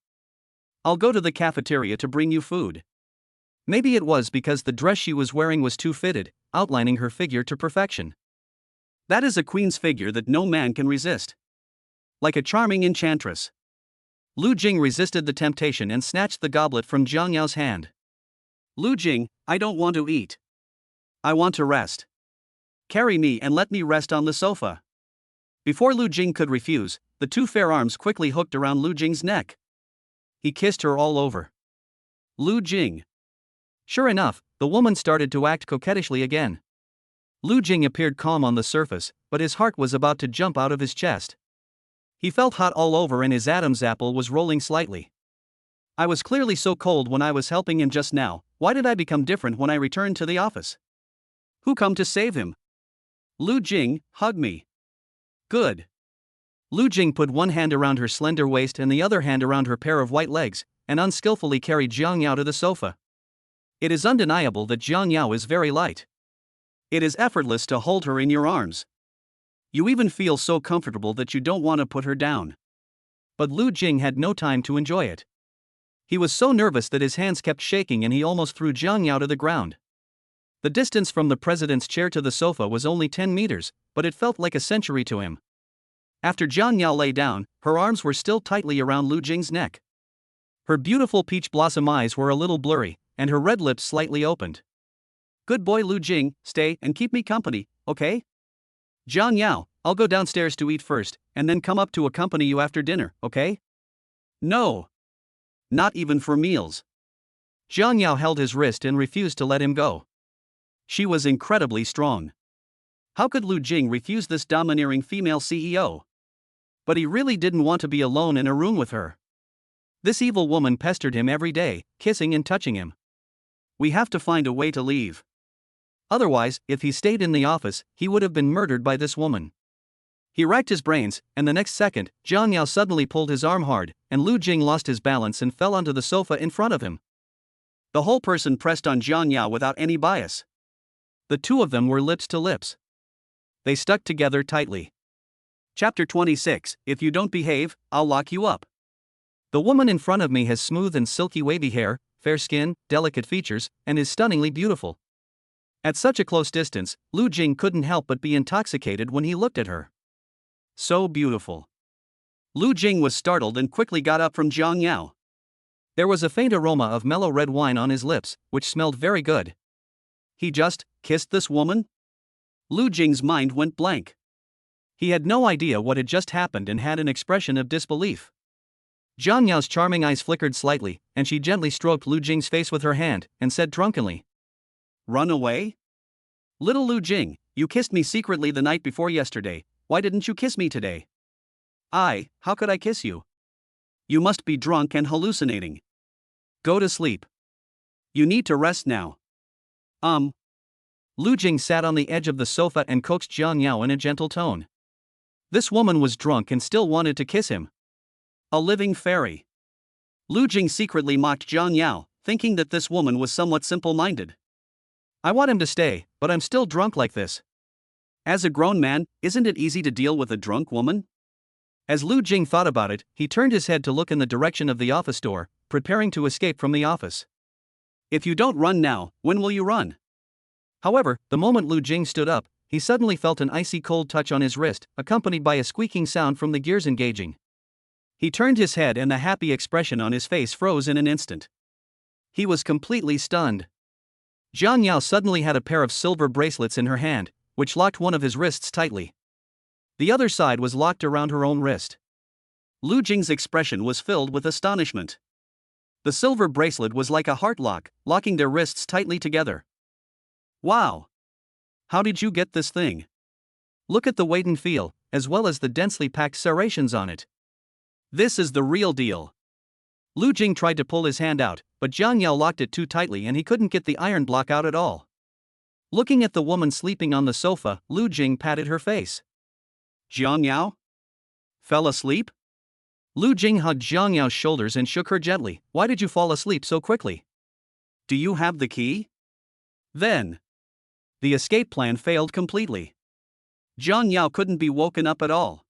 I'll go to the cafeteria to bring you food. Maybe it was because the dress she was wearing was too fitted, outlining her figure to perfection. That is a queen's figure that no man can resist. Like a charming enchantress. Lu Jing resisted the temptation and snatched the goblet from Jiang Yao's hand. Lu Jing, I don't want to eat. I want to rest. Carry me and let me rest on the sofa. Before Lu Jing could refuse, the two fair arms quickly hooked around Lu Jing's neck. He kissed her all over. Lu Jing. Sure enough, the woman started to act coquettishly again. Lu Jing appeared calm on the surface, but his heart was about to jump out of his chest. He felt hot all over and his Adam's apple was rolling slightly. I was clearly so cold when I was helping him just now. Why did I become different when I returned to the office? Who come to save him? Lu Jing, hug me. Good. Lu Jing put one hand around her slender waist and the other hand around her pair of white legs, and unskillfully carried Jiang Yao to the sofa. It is undeniable that Jiang Yao is very light. It is effortless to hold her in your arms. You even feel so comfortable that you don't want to put her down. But Lu Jing had no time to enjoy it. He was so nervous that his hands kept shaking and he almost threw Jiang Yao to the ground. The distance from the president's chair to the sofa was only 10 meters, but it felt like a century to him. After Jiang Yao lay down, her arms were still tightly around Lu Jing's neck. Her beautiful peach blossom eyes were a little blurry, and her red lips slightly opened. Good boy Lu Jing, stay and keep me company, okay? Jiang Yao, I'll go downstairs to eat first, and then come up to accompany you after dinner, okay? No. Not even for meals. Jiang Yao held his wrist and refused to let him go. She was incredibly strong. How could Lu Jing refuse this domineering female CEO? But he really didn't want to be alone in a room with her. This evil woman pestered him every day, kissing and touching him. We have to find a way to leave. Otherwise, if he stayed in the office, he would have been murdered by this woman. He racked his brains, and the next second, Jiang Yao suddenly pulled his arm hard, and Lu Jing lost his balance and fell onto the sofa in front of him. The whole person pressed on Jiang Yao without any bias. The two of them were lips to lips. They stuck together tightly. Chapter 26, If you don't behave, I'll lock you up. The woman in front of me has smooth and silky wavy hair, fair skin, delicate features, and is stunningly beautiful. At such a close distance, Lu Jing couldn't help but be intoxicated when he looked at her. So beautiful. Lu Jing was startled and quickly got up from Jiang Yao. There was a faint aroma of mellow red wine on his lips, which smelled very good. He just kissed this woman? Lu Jing's mind went blank. He had no idea what had just happened and had an expression of disbelief. Jiang Yao's charming eyes flickered slightly, and she gently stroked Lu Jing's face with her hand, and said drunkenly, "Run away? Little Lu Jing, you kissed me secretly the night before yesterday, why didn't you kiss me today?" How could I kiss you? You must be drunk and hallucinating. Go to sleep. You need to rest now. Lu Jing sat on the edge of the sofa and coaxed Jiang Yao in a gentle tone. This woman was drunk and still wanted to kiss him. A living fairy. Lu Jing secretly mocked Jiang Yao, thinking that this woman was somewhat simple-minded. I want him to stay, but I'm still drunk like this. As a grown man, isn't it easy to deal with a drunk woman? As Lu Jing thought about it, he turned his head to look in the direction of the office door, preparing to escape from the office. If you don't run now, when will you run? However, the moment Lu Jing stood up, he suddenly felt an icy cold touch on his wrist, accompanied by a squeaking sound from the gears engaging. He turned his head and the happy expression on his face froze in an instant. He was completely stunned. Jiang Yao suddenly had a pair of silver bracelets in her hand, which locked one of his wrists tightly. The other side was locked around her own wrist. Lu Jing's expression was filled with astonishment. The silver bracelet was like a heart lock, locking their wrists tightly together. Wow! How did you get this thing? Look at the weight and feel, as well as the densely packed serrations on it. This is the real deal. Lu Jing tried to pull his hand out, but Jiang Yao locked it too tightly and he couldn't get the iron block out at all. Looking at the woman sleeping on the sofa, Lu Jing patted her face. Jiang Yao? Fell asleep? Lu Jing hugged Jiang Yao's shoulders and shook her gently. Why did you fall asleep so quickly? Do you have the key? Then. The escape plan failed completely. Jiang Yao couldn't be woken up at all.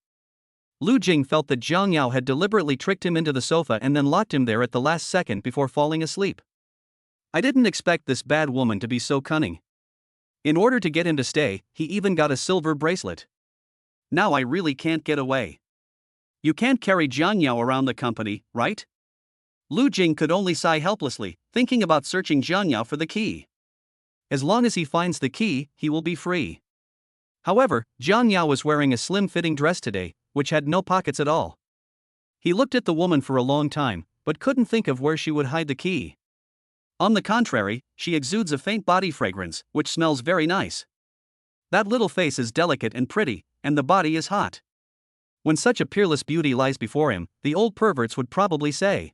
Lu Jing felt that Jiang Yao had deliberately tricked him into the sofa and then locked him there at the last second before falling asleep. I didn't expect this bad woman to be so cunning. In order to get him to stay, he even got a silver bracelet. Now I really can't get away. You can't carry Jiang Yao around the company, right? Lu Jing could only sigh helplessly, thinking about searching Jiang Yao for the key. As long as he finds the key, he will be free. However, Jiang Yao was wearing a slim-fitting dress today, which had no pockets at all. He looked at the woman for a long time, but couldn't think of where she would hide the key. On the contrary, she exudes a faint body fragrance, which smells very nice. That little face is delicate and pretty, and the body is hot. When such a peerless beauty lies before him, the old perverts would probably say,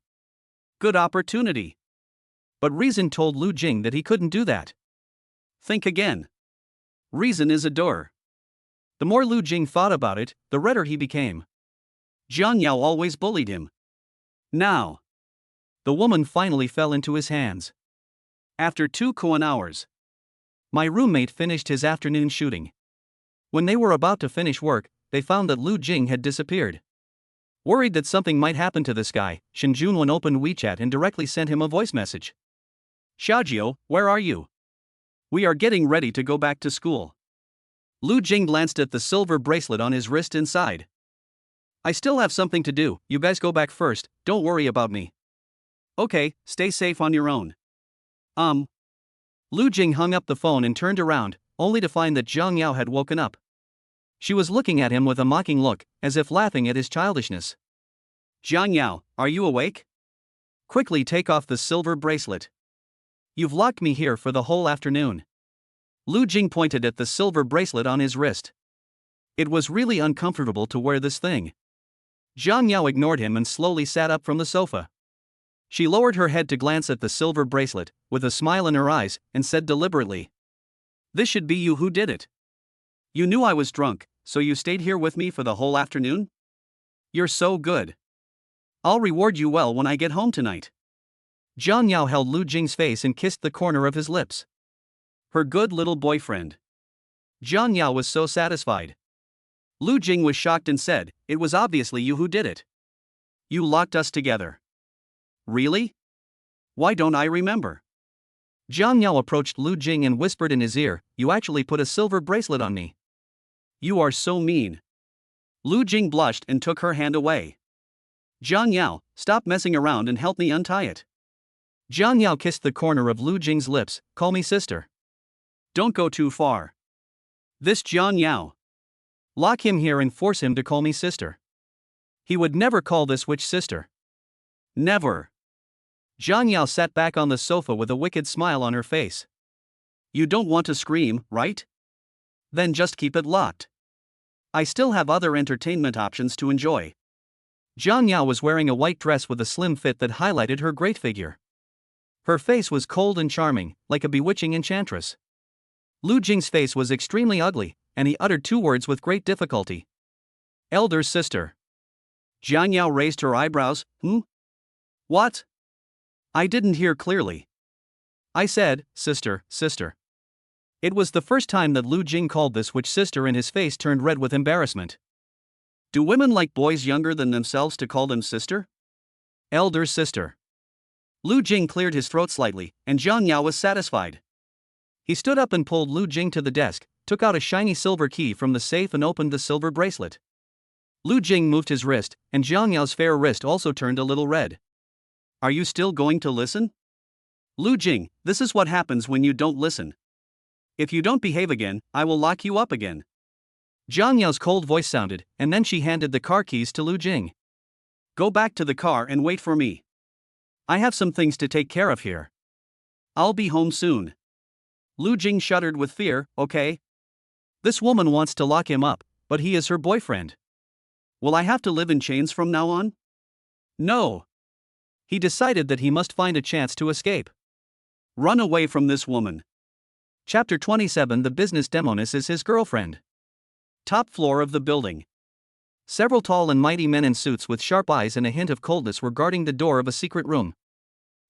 "Good opportunity." But reason told Lu Jing that he couldn't do that. Think again. Reason is a door. The more Lu Jing thought about it, the redder he became. Jiang Yao always bullied him. Now. The woman finally fell into his hands. After 2 hours. My roommate finished his afternoon shooting. When they were about to finish work, they found that Lu Jing had disappeared. Worried that something might happen to this guy, Shen Junwen opened WeChat and directly sent him a voice message. Xiaojiu, where are you? We are getting ready to go back to school. Lu Jing glanced at the silver bracelet on his wrist and sighed. I still have something to do, you guys go back first, don't worry about me. Okay, stay safe on your own. Lu Jing hung up the phone and turned around, only to find that Jiang Yao had woken up. She was looking at him with a mocking look, as if laughing at his childishness. Jiang Yao, are you awake? Quickly take off the silver bracelet. You've locked me here for the whole afternoon. Lu Jing pointed at the silver bracelet on his wrist. It was really uncomfortable to wear this thing. Jiang Yao ignored him and slowly sat up from the sofa. She lowered her head to glance at the silver bracelet, with a smile in her eyes, and said deliberately, This should be you who did it. You knew I was drunk, so you stayed here with me for the whole afternoon? You're so good. I'll reward you well when I get home tonight. Jiang Yao held Lu Jing's face and kissed the corner of his lips. Her good little boyfriend. Jiang Yao was so satisfied. Lu Jing was shocked and said, It was obviously you who did it. You locked us together. Really? Why don't I remember? Jiang Yao approached Lu Jing and whispered in his ear, You actually put a silver bracelet on me. You are so mean. Lu Jing blushed and took her hand away. Jiang Yao, stop messing around and help me untie it. Jiang Yao kissed the corner of Lu Jing's lips, Call me sister. Don't go too far. This Jiang Yao. Lock him here and force him to call me sister. He would never call this witch sister. Never. Jiang Yao sat back on the sofa with a wicked smile on her face. You don't want to scream, right? Then just keep it locked. I still have other entertainment options to enjoy. Jiang Yao was wearing a white dress with a slim fit that highlighted her great figure. Her face was cold and charming, like a bewitching enchantress. Lu Jing's face was extremely ugly, and he uttered two words with great difficulty. Elder sister. Jiang Yao raised her eyebrows. What? I didn't hear clearly. I said, sister, sister. It was the first time that Lu Jing called this witch sister and his face turned red with embarrassment. Do women like boys younger than themselves to call them sister? Elder sister. Lu Jing cleared his throat slightly, and Jiang Yao was satisfied. He stood up and pulled Lu Jing to the desk, took out a shiny silver key from the safe and opened the silver bracelet. Lu Jing moved his wrist, and Jiang Yao's fair wrist also turned a little red. Are you still going to listen? Lu Jing, this is what happens when you don't listen. If you don't behave again, I will lock you up again. Jiang Yao's cold voice sounded, and then she handed the car keys to Lu Jing. Go back to the car and wait for me. I have some things to take care of here. I'll be home soon. Lu Jing shuddered with fear. Okay. This woman wants to lock him up, but he is her boyfriend. Will I have to live in chains from now on? No. He decided that he must find a chance to escape. Run away from this woman. Chapter 27. The business demoness is his girlfriend. Top floor of the building. Several tall and mighty men in suits with sharp eyes and a hint of coldness were guarding the door of a secret room.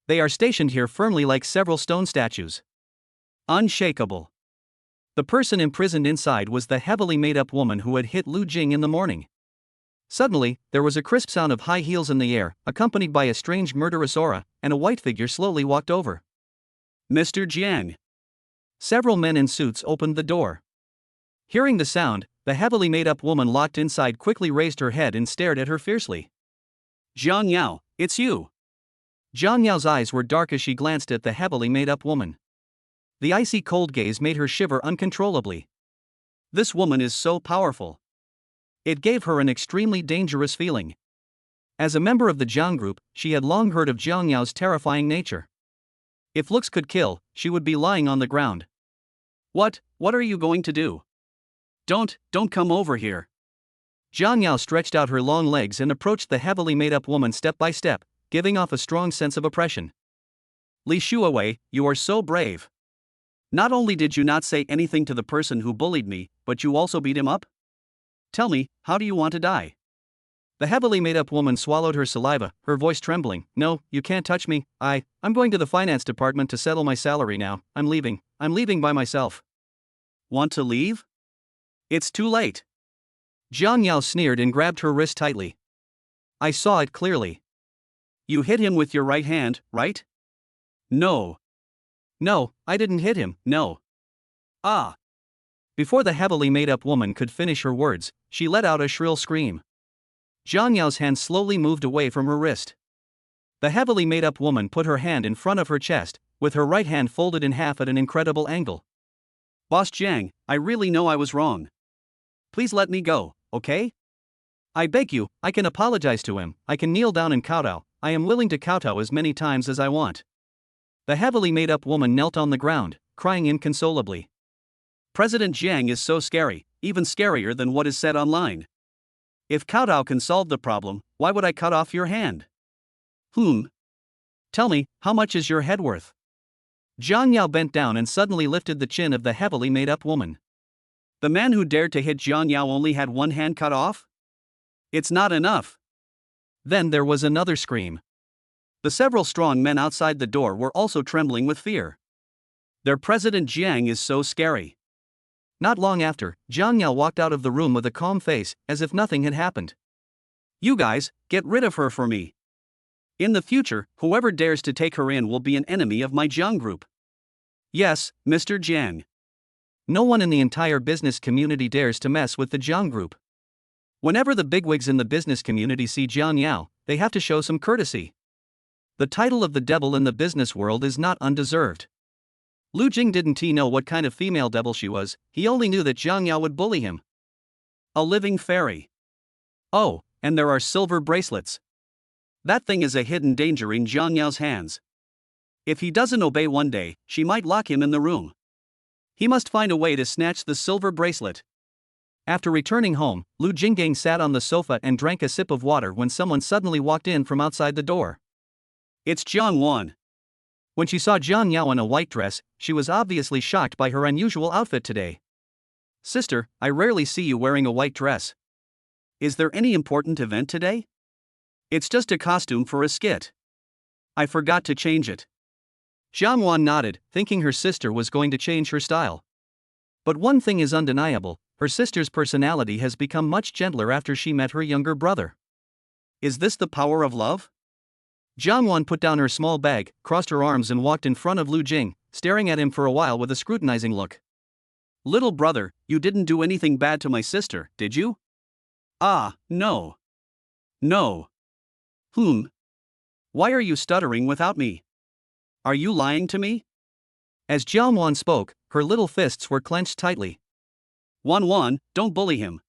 They are stationed here firmly like several stone statues. Unshakable. The person imprisoned inside was the heavily made-up woman who had hit Lu Jing in the morning. Suddenly, there was a crisp sound of high heels in the air, accompanied by a strange murderous aura, and a white figure slowly walked over. Mr. Jiang. Several men in suits opened the door. Hearing the sound, the heavily made-up woman locked inside quickly raised her head and stared at her fiercely. Jiang Yao, it's you. Jiang Yao's eyes were dark as she glanced at the heavily made-up woman. The icy cold gaze made her shiver uncontrollably. This woman is so powerful. It gave her an extremely dangerous feeling. As a member of the Jiang group, she had long heard of Jiang Yao's terrifying nature. If looks could kill, she would be lying on the ground. What are you going to do? Don't come over here. Jiang Yao stretched out her long legs and approached the heavily made-up woman step by step, giving off a strong sense of oppression. Li Shuawei, you are so brave. Not only did you not say anything to the person who bullied me, but you also beat him up? Tell me, how do you want to die? The heavily made-up woman swallowed her saliva, her voice trembling. No, you can't touch me. I'm going to the finance department to settle my salary now. I'm leaving by myself. Want to leave? It's too late. Jiang Yao sneered and grabbed her wrist tightly. I saw it clearly. You hit him with your right hand, right? No, I didn't hit him, no. Ah. Before the heavily made-up woman could finish her words, she let out a shrill scream. Jiang Yao's hand slowly moved away from her wrist. The heavily made-up woman put her hand in front of her chest, with her right hand folded in half at an incredible angle. Boss Jiang, I really know I was wrong. Please let me go, okay? I beg you, I can apologize to him, I can kneel down and kowtow, I am willing to kowtow as many times as I want. The heavily made-up woman knelt on the ground, crying inconsolably. President Jiang is so scary, even scarier than what is said online. If kowtow can solve the problem, why would I cut off your hand? Tell me, how much is your head worth? Jiang Yao bent down and suddenly lifted the chin of the heavily made-up woman. The man who dared to hit Jiang Yao only had one hand cut off? It's not enough. Then there was another scream. The several strong men outside the door were also trembling with fear. Their President Jiang is so scary. Not long after, Jiang Yao walked out of the room with a calm face, as if nothing had happened. You guys, get rid of her for me. In the future, whoever dares to take her in will be an enemy of my Jiang group. Yes, Mr. Jiang. No one in the entire business community dares to mess with the Jiang group. Whenever the bigwigs in the business community see Jiang Yao, they have to show some courtesy. The title of the devil in the business world is not undeserved. Lu Jing didn't know what kind of female devil she was, he only knew that Jiang Yao would bully him. A living fairy. Oh, and there are silver bracelets. That thing is a hidden danger in Jiang Yao's hands. If he doesn't obey one day, she might lock him in the room. He must find a way to snatch the silver bracelet. After returning home, Lu Jinggang sat on the sofa and drank a sip of water when someone suddenly walked in from outside the door. It's Jiang Wan. When she saw Jiang Yao in a white dress, she was obviously shocked by her unusual outfit today. Sister, I rarely see you wearing a white dress. Is there any important event today? It's just a costume for a skit. I forgot to change it. Jiang Wan nodded, thinking her sister was going to change her style. But one thing is undeniable, her sister's personality has become much gentler after she met her younger brother. Is this the power of love? Jiang Wan put down her small bag, crossed her arms and walked in front of Lu Jing, staring at him for a while with a scrutinizing look. Little brother, you didn't do anything bad to my sister, did you? Ah, no. No. Why are you stuttering without me? Are you lying to me? As Jiang Wan spoke, her little fists were clenched tightly. Wan, don't bully him.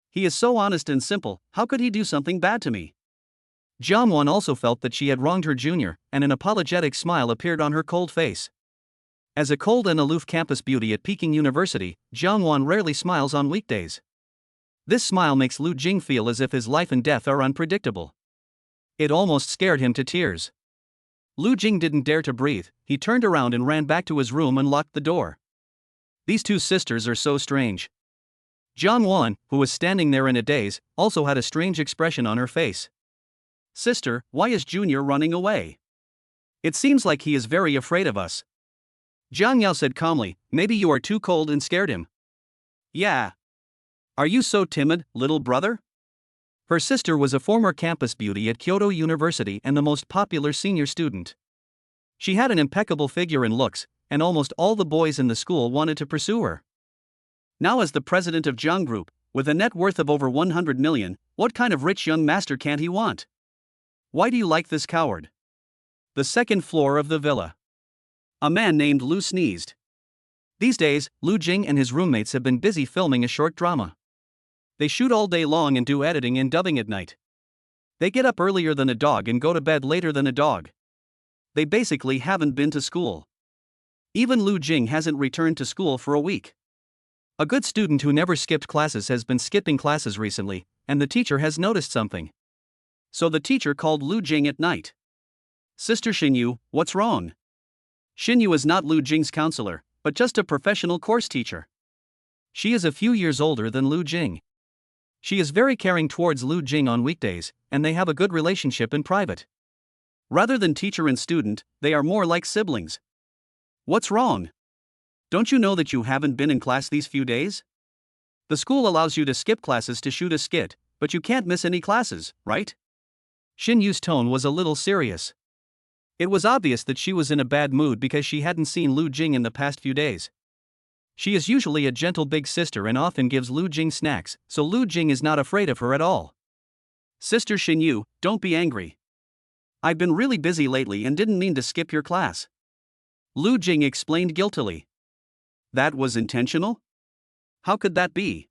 He is so honest and simple, how could he do something bad to me? Jiang Wan also felt that she had wronged her junior, and an apologetic smile appeared on her cold face. As a cold and aloof campus beauty at Peking University, Jiang Wan rarely smiles on weekdays. This smile makes Lu Jing feel as if his life and death are unpredictable. It almost scared him to tears. Lu Jing didn't dare to breathe, he turned around and ran back to his room and locked the door. These two sisters are so strange. Jiang Wan, who was standing there in a daze, also had a strange expression on her face. Sister, why is Junior running away? It seems like he is very afraid of us. Jiang Yao said calmly, maybe you are too cold and scared him. Yeah. Are you so timid, little brother? Her sister was a former campus beauty at Kyoto University and the most popular senior student. She had an impeccable figure and looks, and almost all the boys in the school wanted to pursue her. Now as the president of Jiang Group, with a net worth of over 100 million, what kind of rich young master can't he want? Why do you like this coward? The second floor of the villa. A man named Lu sneezed. These days, Lu Jing and his roommates have been busy filming a short drama. They shoot all day long and do editing and dubbing at night. They get up earlier than a dog and go to bed later than a dog. They basically haven't been to school. Even Lu Jing hasn't returned to school for a week. A good student who never skipped classes has been skipping classes recently, and the teacher has noticed something. So the teacher called Lu Jing at night. Sister Xinyu, what's wrong? Xinyu is not Lu Jing's counselor, but just a professional course teacher. She is a few years older than Lu Jing. She is very caring towards Lu Jing on weekdays, and they have a good relationship in private. Rather than teacher and student, they are more like siblings. What's wrong? Don't you know that you haven't been in class these few days? The school allows you to skip classes to shoot a skit, but you can't miss any classes, right? Xin Yu's tone was a little serious. It was obvious that she was in a bad mood because she hadn't seen Lu Jing in the past few days. She is usually a gentle big sister and often gives Lu Jing snacks, so Lu Jing is not afraid of her at all. Sister Xinyu, don't be angry. I've been really busy lately and didn't mean to skip your class. Lu Jing explained guiltily. That was intentional? How could that be?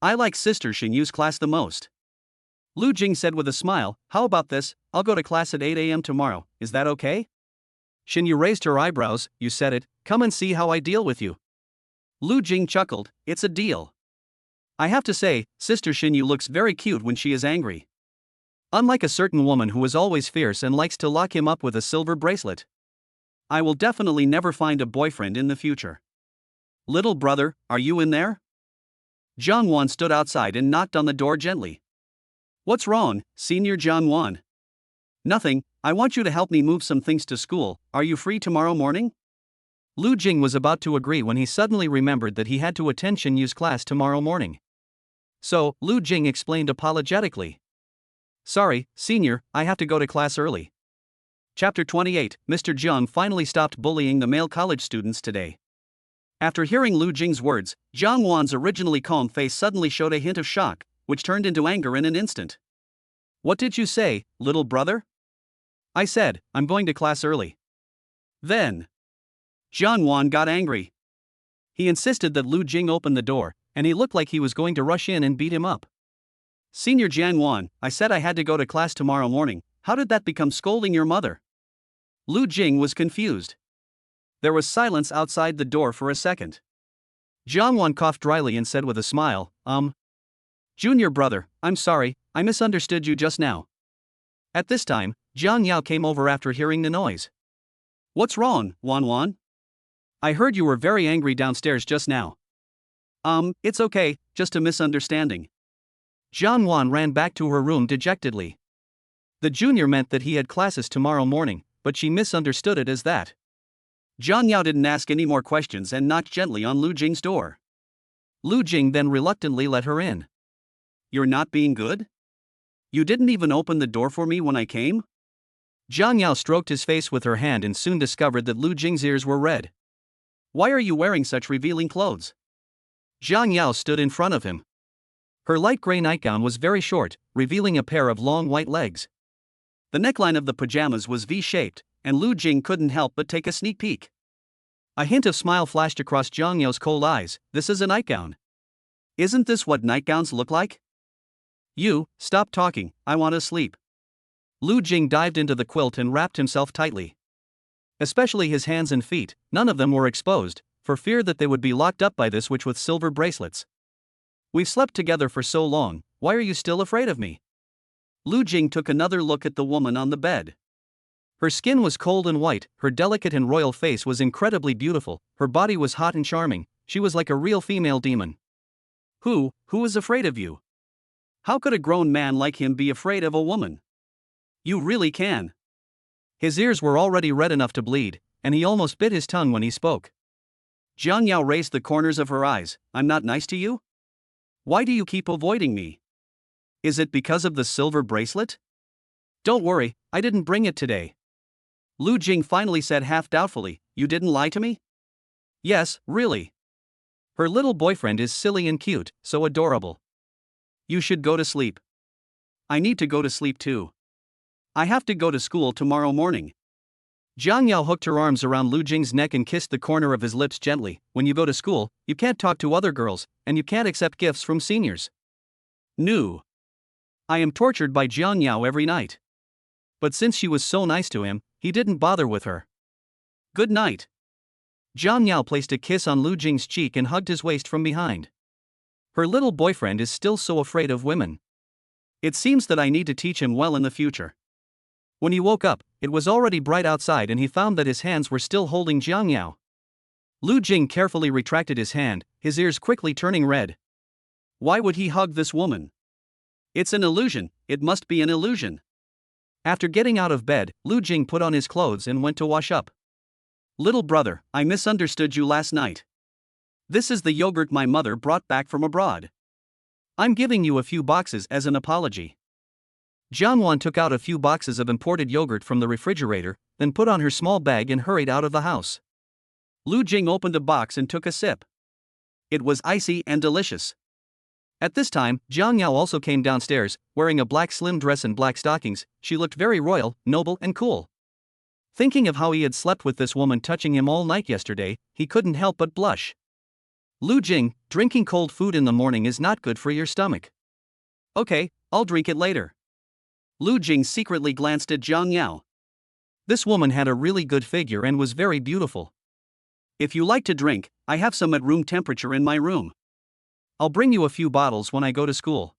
I like Sister Xinyu's class the most. Lu Jing said with a smile, how about this, I'll go to class at 8 a.m. tomorrow, is that okay? Xinyu raised her eyebrows, you said it, come and see how I deal with you. Lu Jing chuckled, it's a deal. I have to say, Sister Xinyu looks very cute when she is angry. Unlike a certain woman who is always fierce and likes to lock him up with a silver bracelet. I will definitely never find a boyfriend in the future. Little brother, are you in there? Jiang Wan stood outside and knocked on the door gently. What's wrong, Senior Jiang Wan? Nothing, I want you to help me move some things to school, are you free tomorrow morning? Lu Jing was about to agree when he suddenly remembered that he had to attend Xin Yu's class tomorrow morning. So, Lu Jing explained apologetically. Sorry, Senior, I have to go to class early. Chapter 28, Mr. Jiang finally stopped bullying the male college students today. After hearing Lu Jing's words, Jiang Wan's originally calm face suddenly showed a hint of shock, which turned into anger in an instant. What did you say, little brother? I said, I'm going to class early. Then Jiang Wan got angry. He insisted that Lu Jing open the door, and he looked like he was going to rush in and beat him up. Senior Jiang Wan, I said I had to go to class tomorrow morning, how did that become scolding your mother? Lu Jing was confused. There was silence outside the door for a second. Jiang Wan coughed dryly and said with a smile, Junior brother, I'm sorry, I misunderstood you just now. At this time, Jiang Yao came over after hearing the noise. What's wrong, Wan Wan? I heard you were very angry downstairs just now. It's okay, just a misunderstanding. Jiang Wan ran back to her room dejectedly. The junior meant that he had classes tomorrow morning, but she misunderstood it as that. Jiang Yao didn't ask any more questions and knocked gently on Lu Jing's door. Lu Jing then reluctantly let her in. You're not being good? You didn't even open the door for me when I came? Jiang Yao stroked his face with her hand and soon discovered that Lu Jing's ears were red. Why are you wearing such revealing clothes? Jiang Yao stood in front of him. Her light gray nightgown was very short, revealing a pair of long white legs. The neckline of the pajamas was V-shaped, and Lu Jing couldn't help but take a sneak peek. A hint of smile flashed across Jiang Yao's cold eyes. This is a nightgown. Isn't this what nightgowns look like? You, stop talking, I want to sleep. Lu Jing dived into the quilt and wrapped himself tightly. Especially his hands and feet, none of them were exposed, for fear that they would be locked up by this witch with silver bracelets. We've slept together for so long, why are you still afraid of me? Lu Jing took another look at the woman on the bed. Her skin was cold and white, her delicate and royal face was incredibly beautiful, her body was hot and charming, she was like a real female demon. Who is afraid of you? How could a grown man like him be afraid of a woman? You really can. His ears were already red enough to bleed, and he almost bit his tongue when he spoke. Jiang Yao raised the corners of her eyes. I'm not nice to you? Why do you keep avoiding me? Is it because of the silver bracelet? Don't worry, I didn't bring it today. Lu Jing finally said half doubtfully, you didn't lie to me? Yes, really. Her little boyfriend is silly and cute, so adorable. You should go to sleep. I need to go to sleep too. I have to go to school tomorrow morning. Jiang Yao hooked her arms around Lu Jing's neck and kissed the corner of his lips gently. When you go to school, you can't talk to other girls, and you can't accept gifts from seniors. No. I am tortured by Jiang Yao every night. But since she was so nice to him, he didn't bother with her. Good night. Jiang Yao placed a kiss on Lu Jing's cheek and hugged his waist from behind. Her little boyfriend is still so afraid of women. It seems that I need to teach him well in the future. When he woke up, it was already bright outside and he found that his hands were still holding Jiang Yao. Lu Jing carefully retracted his hand, his ears quickly turning red. Why would he hug this woman? It's an illusion, it must be an illusion. After getting out of bed, Lu Jing put on his clothes and went to wash up. Little brother, I misunderstood you last night. This is the yogurt my mother brought back from abroad. I'm giving you a few boxes as an apology. Jiang Wan took out a few boxes of imported yogurt from the refrigerator, then put on her small bag and hurried out of the house. Lu Jing opened a box and took a sip. It was icy and delicious. At this time, Jiang Yao also came downstairs, wearing a black slim dress and black stockings. She looked very royal, noble and cool. Thinking of how he had slept with this woman touching him all night yesterday, he couldn't help but blush. Lu Jing, drinking cold food in the morning is not good for your stomach. Okay, I'll drink it later. Lu Jing secretly glanced at Jiang Yao. This woman had a really good figure and was very beautiful. If you like to drink, I have some at room temperature in my room. I'll bring you a few bottles when I go to school.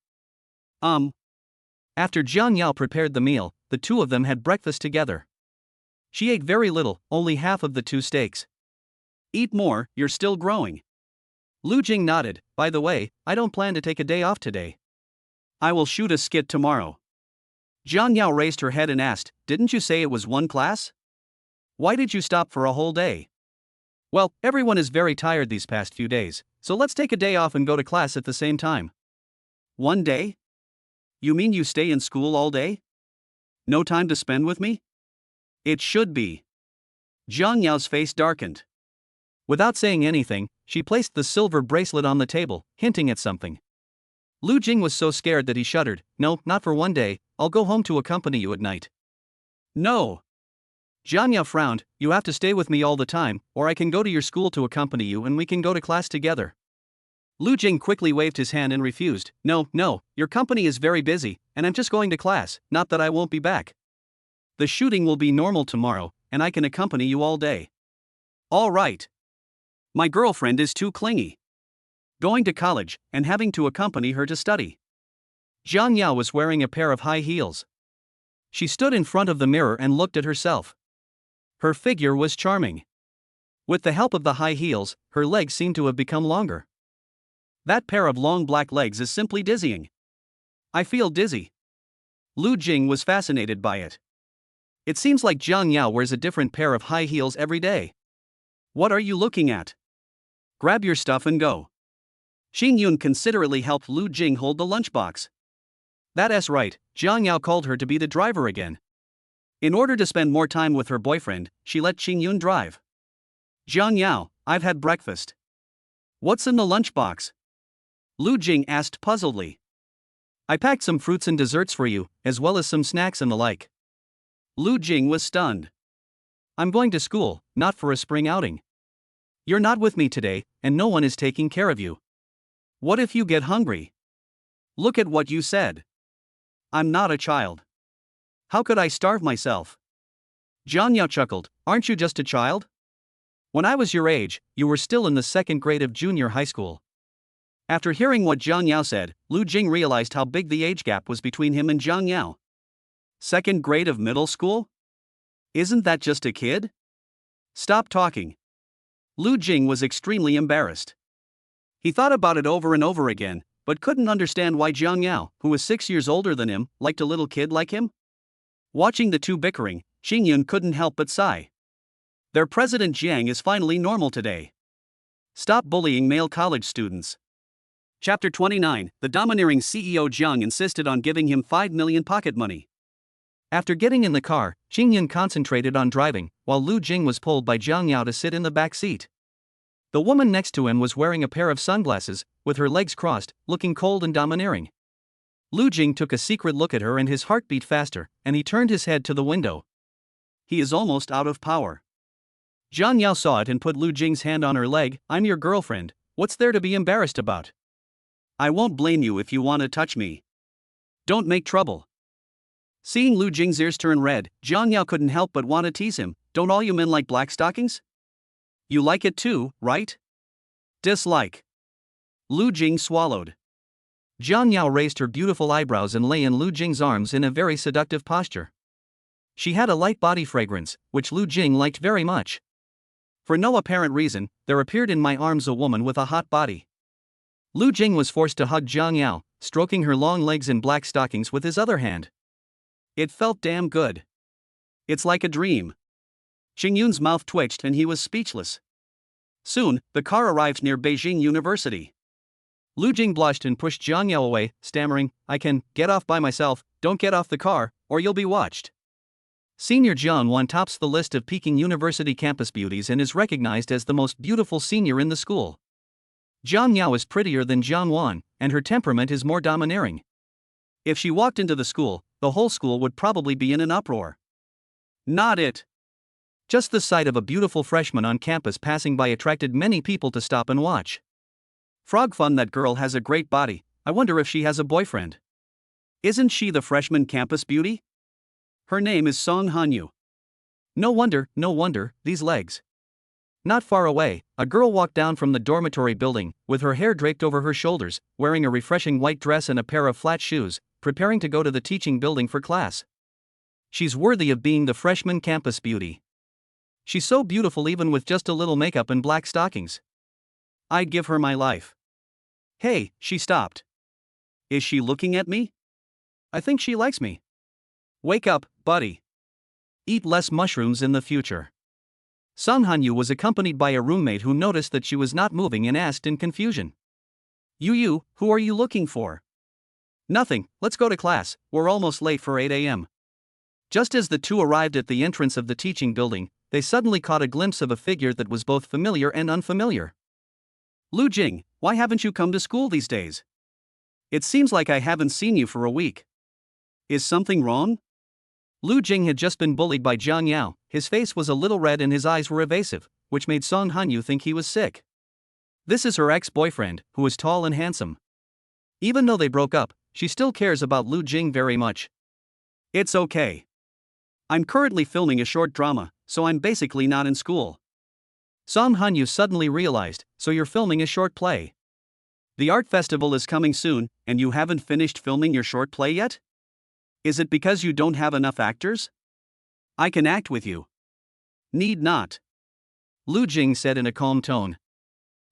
After Jiang Yao prepared the meal, the two of them had breakfast together. She ate very little, only half of the 2 steaks. Eat more, you're still growing. Lu Jing nodded. By the way, I don't plan to take a day off today. I will shoot a skit tomorrow. Jiang Yao raised her head and asked, didn't you say it was one class? Why did you stop for a whole day? Well, everyone is very tired these past few days, so let's take a day off and go to class at the same time. One day? You mean you stay in school all day? No time to spend with me? It should be. Jiang Yao's face darkened. Without saying anything, she placed the silver bracelet on the table, hinting at something. Lu Jing was so scared that he shuddered. No, not for one day, I'll go home to accompany you at night. No. Jiang Yao frowned, you have to stay with me all the time, or I can go to your school to accompany you and we can go to class together. Lu Jing quickly waved his hand and refused. No, no, your company is very busy, and I'm just going to class, not that I won't be back. The shooting will be normal tomorrow, and I can accompany you all day. All right. My girlfriend is too clingy. Going to college, and having to accompany her to study. Zhang Yao was wearing a pair of high heels. She stood in front of the mirror and looked at herself. Her figure was charming. With the help of the high heels, her legs seemed to have become longer. That pair of long black legs is simply dizzying. I feel dizzy. Lu Jing was fascinated by it. It seems like Zhang Yao wears a different pair of high heels every day. What are you looking at? Grab your stuff and go. Xing Yun considerately helped Lu Jing hold the lunchbox. That's right, Zhang Yao called her to be the driver again. In order to spend more time with her boyfriend, she let Xing Yun drive. Zhang Yao, I've had breakfast. What's in the lunchbox? Lu Jing asked puzzledly. I packed some fruits and desserts for you, as well as some snacks and the like. Lu Jing was stunned. I'm going to school, not for a spring outing. You're not with me today, and no one is taking care of you. What if you get hungry? Look at what you said. I'm not a child. How could I starve myself? Zhang Yao chuckled. Aren't you just a child? When I was your age, you were still in the second grade of junior high school. After hearing what Zhang Yao said, Lu Jing realized how big the age gap was between him and Zhang Yao. Second grade of middle school? Isn't that just a kid? Stop talking. Lu Jing was extremely embarrassed. He thought about it over and over again, but couldn't understand why Zhang Yao, who was 6 years older than him, liked a little kid like him. Watching the two bickering, Xing Yun couldn't help but sigh. Their president Jiang is finally normal today. Stop bullying male college students. Chapter 29, the domineering CEO Jiang insisted on giving him 5 million pocket money. After getting in the car, Xing Yun concentrated on driving, while Lu Jing was pulled by Zhang Yao to sit in the back seat. The woman next to him was wearing a pair of sunglasses, with her legs crossed, looking cold and domineering. Lu Jing took a secret look at her and his heart beat faster, and he turned his head to the window. He is almost out of power. Zhang Yao saw it and put Lu Jing's hand on her leg. I'm your girlfriend, what's there to be embarrassed about? I won't blame you if you want to touch me. Don't make trouble. Seeing Lu Jing's ears turn red, Zhang Yao couldn't help but want to tease him. Don't all you men like black stockings? You like it too, right? Dislike. Lu Jing swallowed. Zhang Yao raised her beautiful eyebrows and lay in Lu Jing's arms in a very seductive posture. She had a light body fragrance, which Lu Jing liked very much. For no apparent reason, there appeared in my arms a woman with a hot body. Lu Jing was forced to hug Zhang Yao, stroking her long legs in black stockings with his other hand. It felt damn good. It's like a dream. Xing Yun's mouth twitched and he was speechless. Soon, the car arrived near Beijing University. Lu Jing blushed and pushed Zhang Yao away, stammering, I can get off by myself, don't get off the car, or you'll be watched. Senior Jiang Wan tops the list of Peking University campus beauties and is recognized as the most beautiful senior in the school. Zhang Yao is prettier than Jiang Wan, and her temperament is more domineering. If she walked into the school, the whole school would probably be in an uproar. Not it. Just the sight of a beautiful freshman on campus passing by attracted many people to stop and watch. Frog fun, that girl has a great body, I wonder if she has a boyfriend. Isn't she the freshman campus beauty? Her name is Song Hanyu. No wonder, these legs. Not far away, a girl walked down from the dormitory building, with her hair draped over her shoulders, wearing a refreshing white dress and a pair of flat shoes, preparing to go to the teaching building for class. She's worthy of being the freshman campus beauty. She's so beautiful even with just a little makeup and black stockings. I'd give her my life. Hey, she stopped. Is she looking at me? I think she likes me. Wake up, buddy. Eat less mushrooms in the future. Song Hanyu was accompanied by a roommate who noticed that she was not moving and asked in confusion. You, who are you looking for? Nothing, let's go to class, we're almost late for 8 a.m. Just as the two arrived at the entrance of the teaching building, they suddenly caught a glimpse of a figure that was both familiar and unfamiliar. Lu Jing, why haven't you come to school these days? It seems like I haven't seen you for a week. Is something wrong? Lu Jing had just been bullied by Zhang Yao, his face was a little red and his eyes were evasive, which made Song Hanyu think he was sick. This is her ex-boyfriend, who is tall and handsome. Even though they broke up, she still cares about Lu Jing very much. It's okay. I'm currently filming a short drama, so I'm basically not in school. Song Hanyu suddenly realized, so you're filming a short play. The art festival is coming soon, and you haven't finished filming your short play yet? Is it because you don't have enough actors? I can act with you. Need not. Lu Jing said in a calm tone.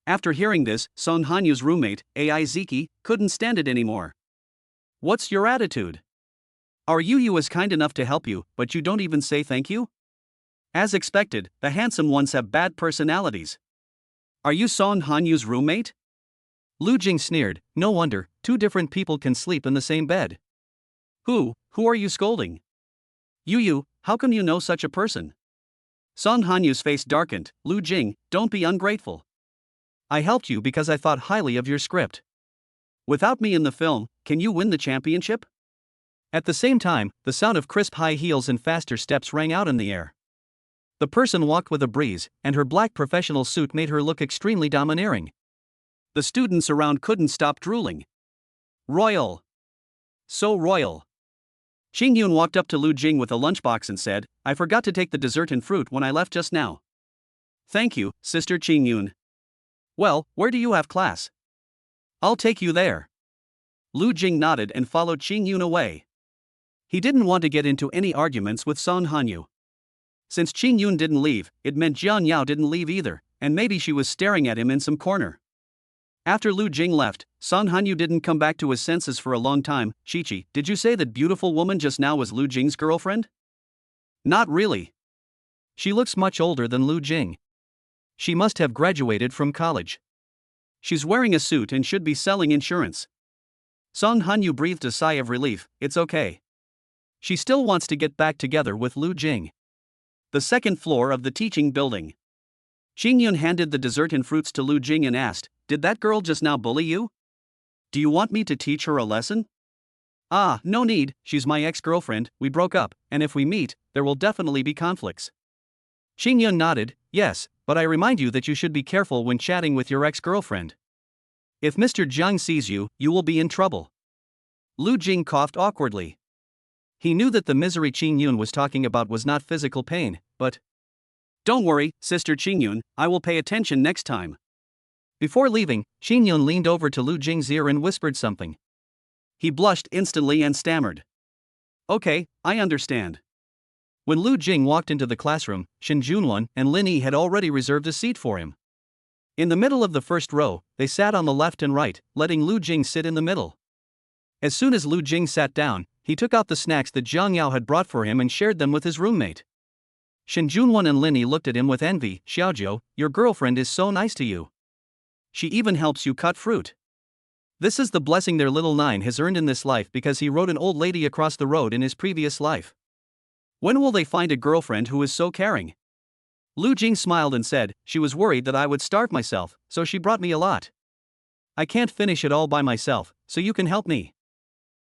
After hearing this, Song Hanyu's roommate, Ai Ziki, couldn't stand it anymore. What's your attitude? Our Yu is kind enough to help you, but you don't even say thank you? As expected, the handsome ones have bad personalities. Are you Song Hanyu's roommate? Lu Jing sneered, no wonder, two different people can sleep in the same bed. Who are you scolding? Yu, how come you know such a person? Song Hanyu's face darkened. Lu Jing, don't be ungrateful. I helped you because I thought highly of your script. Without me in the film, can you win the championship? At the same time, the sound of crisp high heels and faster steps rang out in the air. The person walked with a breeze, and her black professional suit made her look extremely domineering. The students around couldn't stop drooling. Royal. So royal. Qingyun walked up to Lu Jing with a lunchbox and said, I forgot to take the dessert and fruit when I left just now. Thank you, Sister Qingyun. Well, where do you have class? I'll take you there. Lu Jing nodded and followed Qingyun away. He didn't want to get into any arguments with Song Hanyu. Since Qingyun didn't leave, it meant Jian Yao didn't leave either, and maybe she was staring at him in some corner. After Lu Jing left, Song Hanyu didn't come back to his senses for a long time. Chi-Chi, did you say that beautiful woman just now was Lu Jing's girlfriend? Not really. She looks much older than Lu Jing. She must have graduated from college. She's wearing a suit and should be selling insurance. Song Hanyu breathed a sigh of relief. It's okay. She still wants to get back together with Lu Jing. The second floor of the teaching building. Qingyun handed the dessert and fruits to Lu Jing and asked, did that girl just now bully you? Do you want me to teach her a lesson? Ah, no need, she's my ex-girlfriend, we broke up, and if we meet, there will definitely be conflicts. Qingyun nodded, yes, but I remind you that you should be careful when chatting with your ex-girlfriend. If Mr. Jiang sees you, you will be in trouble. Lu Jing coughed awkwardly. He knew that the misery Qingyun was talking about was not physical pain, but... Don't worry, Sister Qingyun, I will pay attention next time. Before leaving, Qingyun leaned over to Lu Jing's ear and whispered something. He blushed instantly and stammered. Okay, I understand. When Lu Jing walked into the classroom, Shen Junwan and Lin Yi had already reserved a seat for him. In the middle of the first row, they sat on the left and right, letting Lu Jing sit in the middle. As soon as Lu Jing sat down, he took out the snacks that Jiang Yao had brought for him and shared them with his roommate. Shen Junwan and Lin Yi looked at him with envy. Xiaojiu, your girlfriend is so nice to you. She even helps you cut fruit. This is the blessing their little nine has earned in this life because he rode an old lady across the road in his previous life. When will they find a girlfriend who is so caring? Lu Jing smiled and said, she was worried that I would starve myself, so she brought me a lot. I can't finish it all by myself, so you can help me.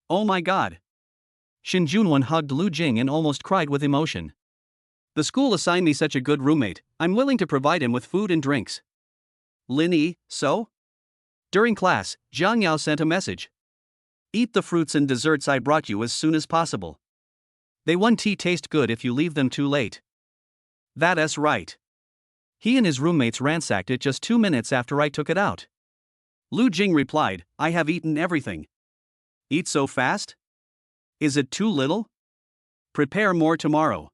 Oh my god. Shen Junwan hugged Lu Jing and almost cried with emotion. The school assigned me such a good roommate, I'm willing to provide him with food and drinks. Lin Yi, so? During class, Jiang Yao sent a message. Eat the fruits and desserts I brought you as soon as possible. They won't taste good if you leave them too late. That's right. He and his roommates ransacked it just 2 minutes after I took it out. Lu Jing replied, I have eaten everything. Eat so fast? Is it too little? Prepare more tomorrow.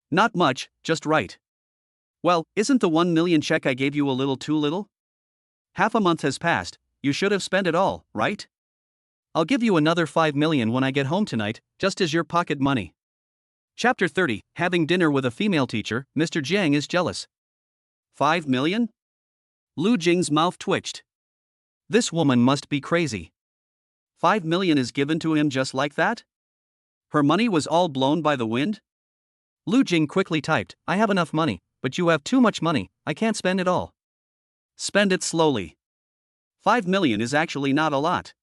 Not much, just right. Well, isn't the 1 million check I gave you a little too little? Half a month has passed, you should have spent it all, right? I'll give you another 5 million when I get home tonight, just as your pocket money. Chapter 30, Having dinner with a female teacher, Mr. Jiang is jealous. 5 million? Lu Jing's mouth twitched. This woman must be crazy. 5 million is given to him just like that? Her money was all blown by the wind? Lu Jing quickly typed, I have enough money, but you have too much money, I can't spend it all. Spend it slowly. 5 million is actually not a lot.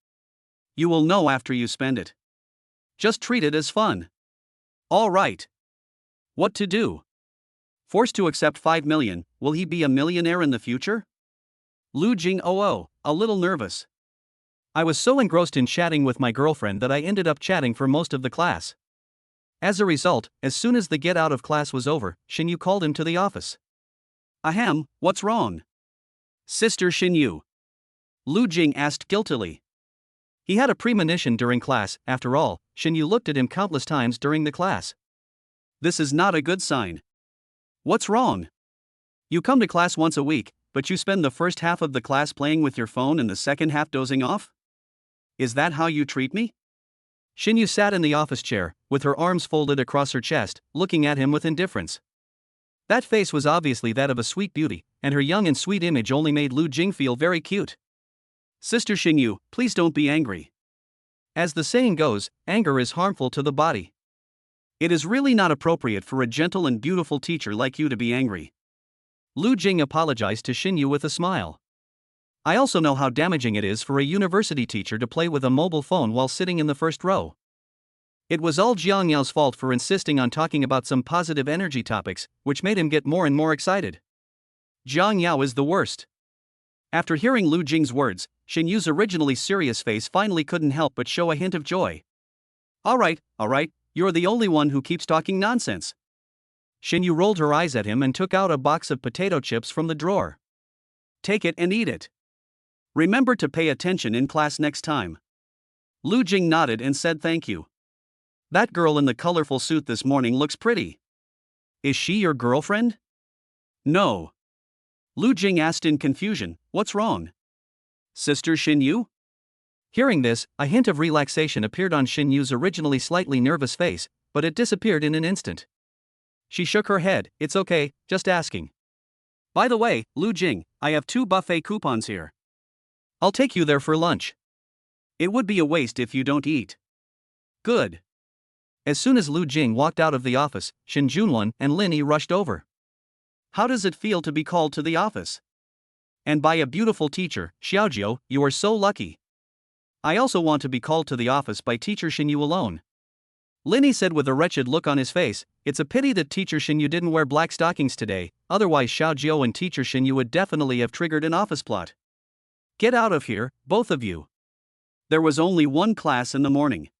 You will know after you spend it. Just treat it as fun. All right. What to do? Forced to accept 5 million, will he be a millionaire in the future? Lu Jing a little nervous. I was so engrossed in chatting with my girlfriend that I ended up chatting for most of the class. As a result, as soon as the get out of class was over, Xinyu called him to the office. Ahem, what's wrong? Sister Xinyu. Lu Jing asked guiltily. He had a premonition during class, after all, Xinyu looked at him countless times during the class. This is not a good sign. What's wrong? You come to class once a week, but you spend the first half of the class playing with your phone and the second half dozing off? Is that how you treat me? Xinyu sat in the office chair, with her arms folded across her chest, looking at him with indifference. That face was obviously that of a sweet beauty, and her young and sweet image only made Lu Jing feel very cute. Sister Xinyu, please don't be angry. As the saying goes, anger is harmful to the body. It is really not appropriate for a gentle and beautiful teacher like you to be angry. Lu Jing apologized to Xinyu with a smile. I also know how damaging it is for a university teacher to play with a mobile phone while sitting in the first row. It was all Jiang Yao's fault for insisting on talking about some positive energy topics, which made him get more and more excited. Jiang Yao is the worst. After hearing Lu Jing's words, Xinyu's originally serious face finally couldn't help but show a hint of joy. Alright, you're the only one who keeps talking nonsense. Xinyu rolled her eyes at him and took out a box of potato chips from the drawer. Take it and eat it. Remember to pay attention in class next time. Lu Jing nodded and said thank you. That girl in the colorful suit this morning looks pretty. Is she your girlfriend? No. Lu Jing asked in confusion, what's wrong? Sister Xinyu? Hearing this, a hint of relaxation appeared on Xinyu's originally slightly nervous face, but it disappeared in an instant. She shook her head, it's okay, just asking. By the way, Lu Jing, I have 2 buffet coupons here. I'll take you there for lunch. It would be a waste if you don't eat. Good. As soon as Lu Jing walked out of the office, Shin Junlun and Lin Yi rushed over. How does it feel to be called to the office? And by a beautiful teacher, Xiaojiu, you are so lucky. I also want to be called to the office by teacher Xinyu alone. Lin Yi said with a wretched look on his face, it's a pity that teacher Xinyu didn't wear black stockings today, otherwise Xiaojiu and teacher Xinyu would definitely have triggered an office plot. Get out of here, both of you. There was only one class in the morning.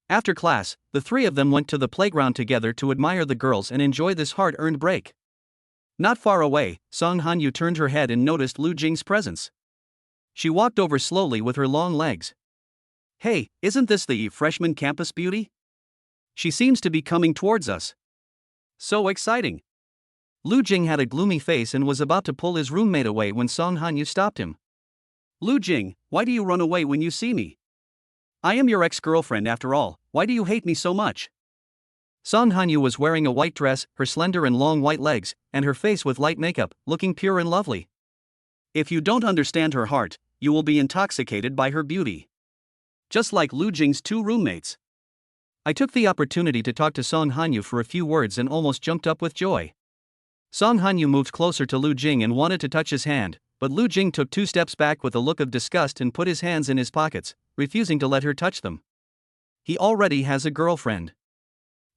After class, the 3 of them went to the playground together to admire the girls and enjoy this hard-earned break. Not far away, Song Hanyu turned her head and noticed Lu Jing's presence. She walked over slowly with her long legs. Hey, isn't this the freshman campus beauty? She seems to be coming towards us. So exciting. Lu Jing had a gloomy face and was about to pull his roommate away when Song Hanyu stopped him. Lu Jing, why do you run away when you see me? I am your ex-girlfriend after all, why do you hate me so much? Song Hanyu was wearing a white dress, her slender and long white legs, and her face with light makeup, looking pure and lovely. If you don't understand her heart, you will be intoxicated by her beauty. Just like Lu Jing's 2 roommates. I took the opportunity to talk to Song Hanyu for a few words and almost jumped up with joy. Song Hanyu moved closer to Lu Jing and wanted to touch his hand, but Lu Jing took 2 steps back with a look of disgust and put his hands in his pockets, refusing to let her touch them. He already has a girlfriend.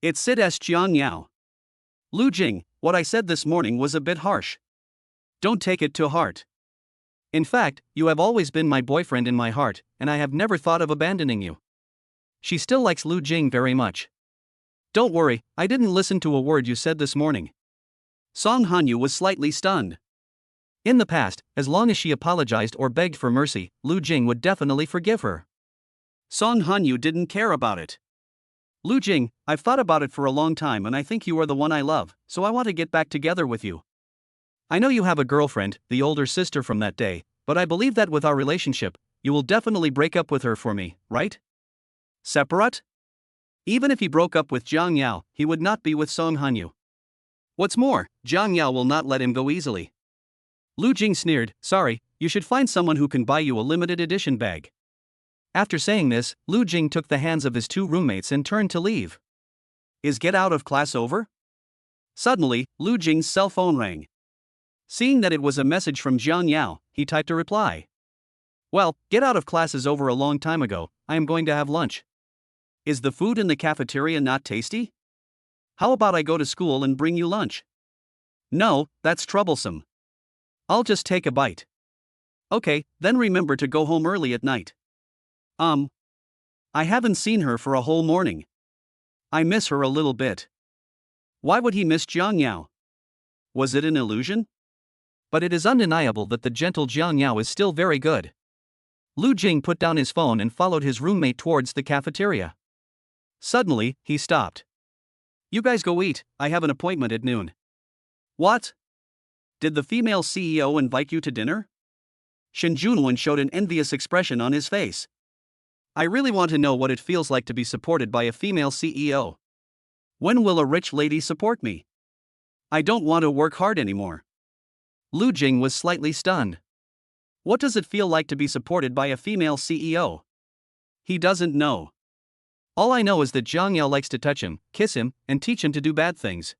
It's Sid S. Jiang Yao. Lu Jing, what I said this morning was a bit harsh. Don't take it to heart. In fact, you have always been my boyfriend in my heart, and I have never thought of abandoning you. She still likes Lu Jing very much. Don't worry, I didn't listen to a word you said this morning. Song Hanyu was slightly stunned. In the past, as long as she apologized or begged for mercy, Lu Jing would definitely forgive her. Song Hanyu didn't care about it. Lu Jing, I've thought about it for a long time and I think you are the one I love, so I want to get back together with you. I know you have a girlfriend, the older sister from that day, but I believe that with our relationship, you will definitely break up with her for me, right? Separate? Even if he broke up with Jiang Yao, he would not be with Song Hanyu. What's more, Jiang Yao will not let him go easily. Lu Jing sneered, sorry, you should find someone who can buy you a limited edition bag. After saying this, Lu Jing took the hands of his 2 roommates and turned to leave. Is get out of class over? Suddenly, Lu Jing's cell phone rang. Seeing that it was a message from Jiang Yao, he typed a reply. Well, get out of class is over a long time ago, I am going to have lunch. Is the food in the cafeteria not tasty? How about I go to school and bring you lunch? No, that's troublesome. I'll just take a bite. Okay, then remember to go home early at night. I haven't seen her for a whole morning. I miss her a little bit. Why would he miss Jiang Yao? Was it an illusion? But it is undeniable that the gentle Jiang Yao is still very good. Lu Jing put down his phone and followed his roommate towards the cafeteria. Suddenly, he stopped. You guys go eat, I have an appointment at noon. What? Did the female CEO invite you to dinner? Shen Junwen showed an envious expression on his face. I really want to know what it feels like to be supported by a female CEO. When will a rich lady support me? I don't want to work hard anymore. Lu Jing was slightly stunned. What does it feel like to be supported by a female CEO? He doesn't know. All I know is that Jiang Yao likes to touch him, kiss him, and teach him to do bad things.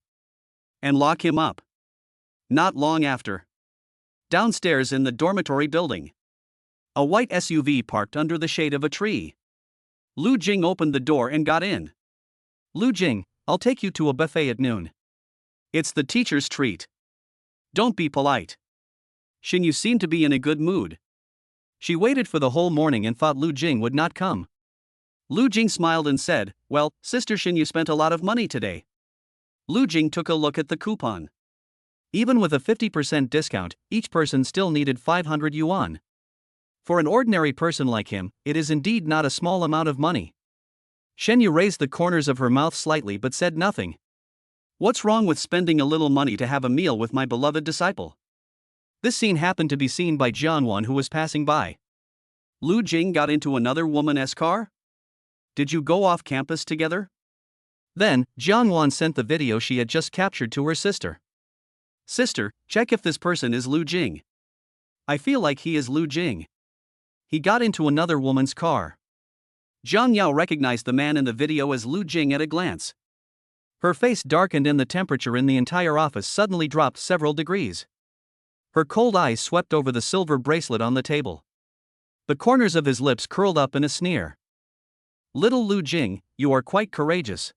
And lock him up. Not long after. Downstairs in the dormitory building. A white SUV parked under the shade of a tree. Lu Jing opened the door and got in. Lu Jing, I'll take you to a buffet at noon. It's the teacher's treat. Don't be polite. Xin Yu seemed to be in a good mood. She waited for the whole morning and thought Lu Jing would not come. Lu Jing smiled and said, Well, Sister Xin Yu spent a lot of money today. Lu Jing took a look at the coupon. Even with a 50% discount, each person still needed 500 yuan. For an ordinary person like him, it is indeed not a small amount of money. Shen Yu raised the corners of her mouth slightly but said nothing. What's wrong with spending a little money to have a meal with my beloved disciple? This scene happened to be seen by Jianwan, who was passing by. Lu Jing got into another woman's car? Did you go off campus together? Then, Jianwan sent the video she had just captured to her sister. Sister, check if this person is Lu Jing. I feel like he is Lu Jing. He got into another woman's car. Jiang Yao recognized the man in the video as Lu Jing at a glance. Her face darkened and the temperature in the entire office suddenly dropped several degrees. Her cold eyes swept over the silver bracelet on the table. The corners of his lips curled up in a sneer. Little Lu Jing, you are quite courageous.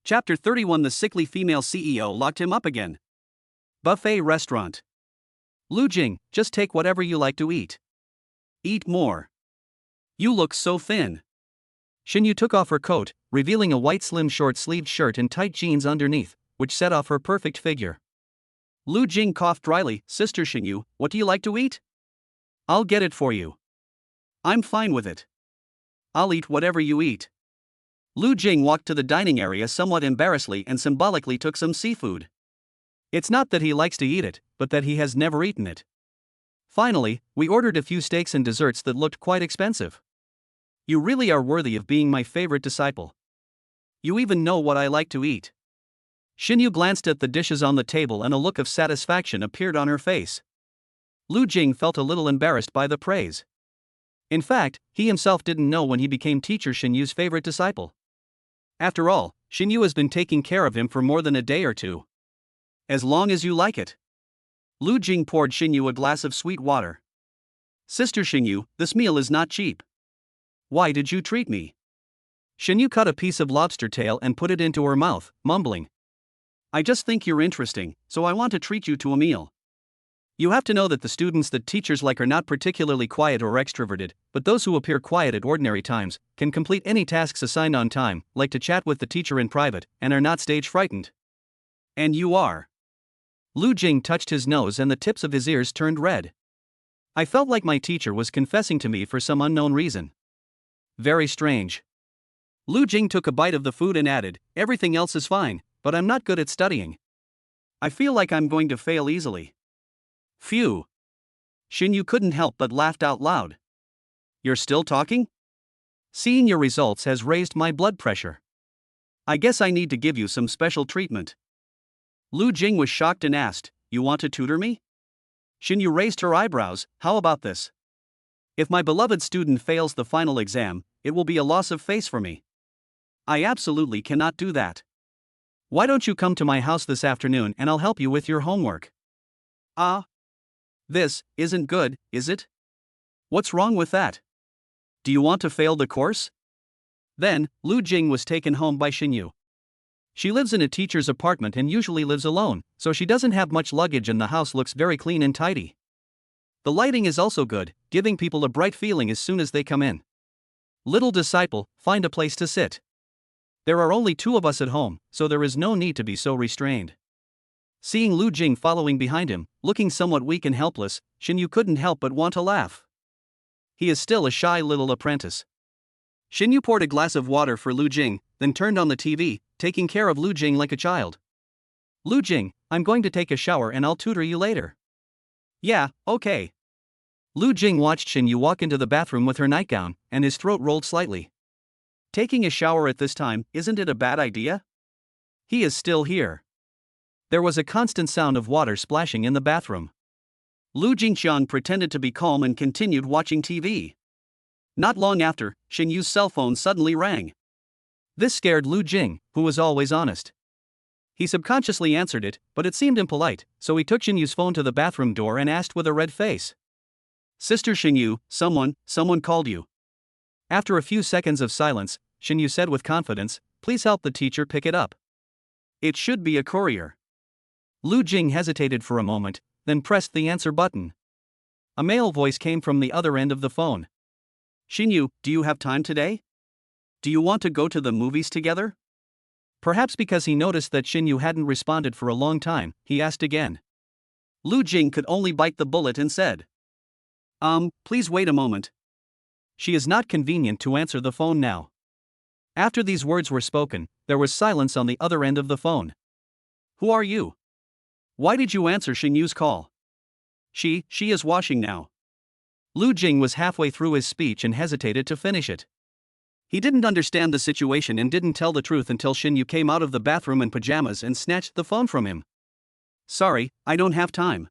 Chapter 31. The sickly female CEO locked him up again. Buffet restaurant. Lu Jing, just take whatever you like to eat. Eat more. You look so thin. Xin Yu took off her coat, revealing a white slim short-sleeved shirt and tight jeans underneath, which set off her perfect figure. Lu Jing coughed dryly. Sister Xin Yu, what do you like to eat? I'll get it for you. I'm fine with it. I'll eat whatever you eat. Lu Jing walked to the dining area somewhat embarrassedly and symbolically took some seafood. It's not that he likes to eat it, but that he has never eaten it. Finally, we ordered a few steaks and desserts that looked quite expensive. You really are worthy of being my favorite disciple. You even know what I like to eat. Xin Yu glanced at the dishes on the table and a look of satisfaction appeared on her face. Lu Jing felt a little embarrassed by the praise. In fact, he himself didn't know when he became teacher Xin Yu's favorite disciple. After all, Xin Yu has been taking care of him for more than a day or two. As long as you like it. Lu Jing poured Xin Yu a glass of sweet water. Sister Xin Yu, this meal is not cheap. Why did you treat me? Xin Yu cut a piece of lobster tail and put it into her mouth, mumbling. I just think you're interesting, so I want to treat you to a meal. You have to know that the students that teachers like are not particularly quiet or extroverted, but those who appear quiet at ordinary times can complete any tasks assigned on time, like to chat with the teacher in private, and are not stage frightened. And you are. Lu Jing touched his nose and the tips of his ears turned red. I felt like my teacher was confessing to me for some unknown reason. Very strange. Lu Jing took a bite of the food and added, everything else is fine, but I'm not good at studying. I feel like I'm going to fail easily. Phew. Xin Yu couldn't help but laughed out loud. You're still talking? Seeing your results has raised my blood pressure. I guess I need to give you some special treatment. Lu Jing was shocked and asked, you want to tutor me? Xin Yu raised her eyebrows, how about this? If my beloved student fails the final exam, it will be a loss of face for me. I absolutely cannot do that. Why don't you come to my house this afternoon and I'll help you with your homework? This isn't good, is it? What's wrong with that? Do you want to fail the course? Then, Lu Jing was taken home by Xin Yu. She lives in a teacher's apartment and usually lives alone, so she doesn't have much luggage and the house looks very clean and tidy. The lighting is also good, giving people a bright feeling as soon as they come in. Little disciple, find a place to sit. There are only two of us at home, so there is no need to be so restrained. Seeing Lu Jing following behind him, looking somewhat weak and helpless, Xinyu couldn't help but want to laugh. He is still a shy little apprentice. Xinyu poured a glass of water for Lu Jing, then turned on the TV, taking care of Lu Jing like a child. Lu Jing, I'm going to take a shower and I'll tutor you later. Yeah, okay. Lu Jing watched Xinyu walk into the bathroom with her nightgown, and his throat rolled slightly. Taking a shower at this time, isn't it a bad idea? He is still here. There was a constant sound of water splashing in the bathroom. Lu Jingxiang pretended to be calm and continued watching TV. Not long after, Xinyu's cell phone suddenly rang. This scared Lu Jing, who was always honest. He subconsciously answered it, but it seemed impolite, so he took Xinyu's phone to the bathroom door and asked with a red face. Sister Xinyu, someone called you. After a few seconds of silence, Xinyu said with confidence, please help the teacher pick it up. It should be a courier. Lu Jing hesitated for a moment, then pressed the answer button. A male voice came from the other end of the phone. Xinyu, do you have time today? Do you want to go to the movies together? Perhaps because he noticed that Xinyu hadn't responded for a long time, he asked again. Lu Jing could only bite the bullet and said, please wait a moment. She is not convenient to answer the phone now. After these words were spoken, there was silence on the other end of the phone. Who are you? Why did you answer Xinyu's call? She is washing now. Lu Jing was halfway through his speech and hesitated to finish it. He didn't understand the situation and didn't tell the truth until Xinyu came out of the bathroom in pajamas and snatched the phone from him. Sorry, I don't have time.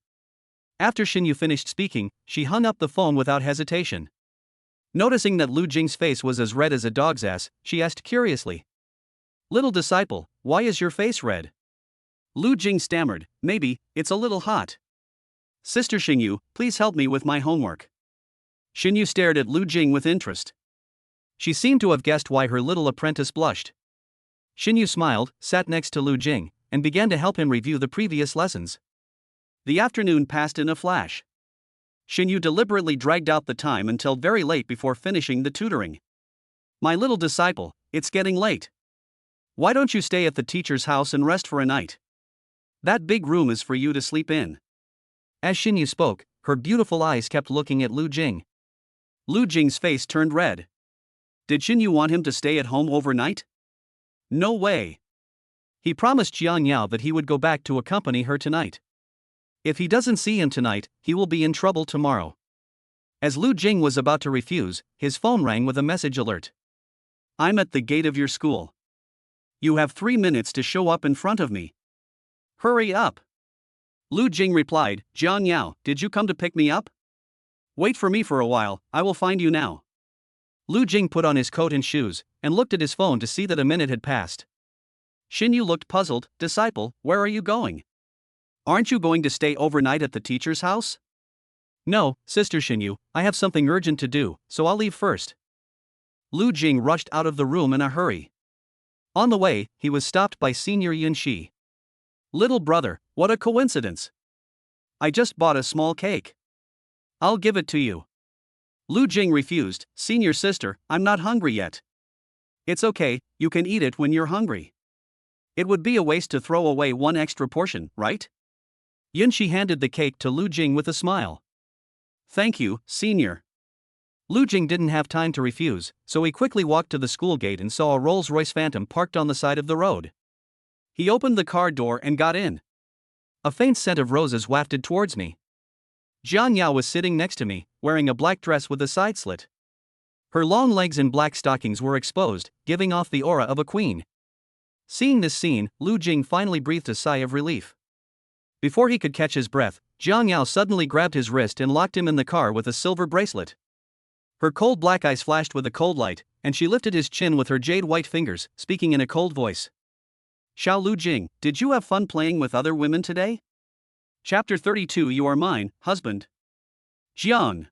After Xinyu finished speaking, she hung up the phone without hesitation. Noticing that Lu Jing's face was as red as a dog's ass, she asked curiously. Little disciple, why is your face red? Lu Jing stammered, maybe, it's a little hot. Sister Xinyu, please help me with my homework. Xinyu stared at Lu Jing with interest. She seemed to have guessed why her little apprentice blushed. Xinyu smiled, sat next to Lu Jing, and began to help him review the previous lessons. The afternoon passed in a flash. Xinyu deliberately dragged out the time until very late before finishing the tutoring. My little disciple, it's getting late. Why don't you stay at the teacher's house and rest for a night? That big room is for you to sleep in. As Xinyu spoke, her beautiful eyes kept looking at Lu Jing. Lu Jing's face turned red. Did Xinyu want him to stay at home overnight? No way. He promised Jiang Yao that he would go back to accompany her tonight. If he doesn't see him tonight, he will be in trouble tomorrow. As Lu Jing was about to refuse, his phone rang with a message alert. I'm at the gate of your school. You have 3 minutes to show up in front of me. Hurry up. Lu Jing replied, Jiang Yao, did you come to pick me up? Wait for me for a while, I will find you now. Lu Jing put on his coat and shoes, and looked at his phone to see that a minute had passed. Xinyu looked puzzled, disciple, where are you going? Aren't you going to stay overnight at the teacher's house? No, Sister Xinyu, I have something urgent to do, so I'll leave first. Lu Jing rushed out of the room in a hurry. On the way, he was stopped by Senior Yun Shi. Little brother, what a coincidence. I just bought a small cake. I'll give it to you. Lu Jing refused, Senior sister, I'm not hungry yet. It's okay, you can eat it when you're hungry. It would be a waste to throw away one extra portion, right? Yun Shi handed the cake to Lu Jing with a smile. Thank you, Senior. Lu Jing didn't have time to refuse, so he quickly walked to the school gate and saw a Rolls-Royce Phantom parked on the side of the road. He opened the car door and got in. A faint scent of roses wafted towards me. Jiang Yao was sitting next to me, wearing a black dress with a side slit. Her long legs and black stockings were exposed, giving off the aura of a queen. Seeing this scene, Lu Jing finally breathed a sigh of relief. Before he could catch his breath, Jiang Yao suddenly grabbed his wrist and locked him in the car with a silver bracelet. Her cold black eyes flashed with a cold light, and she lifted his chin with her jade-white fingers, speaking in a cold voice. Xiao Lu Jing, did you have fun playing with other women today? Chapter 32 You are mine, husband. Jiang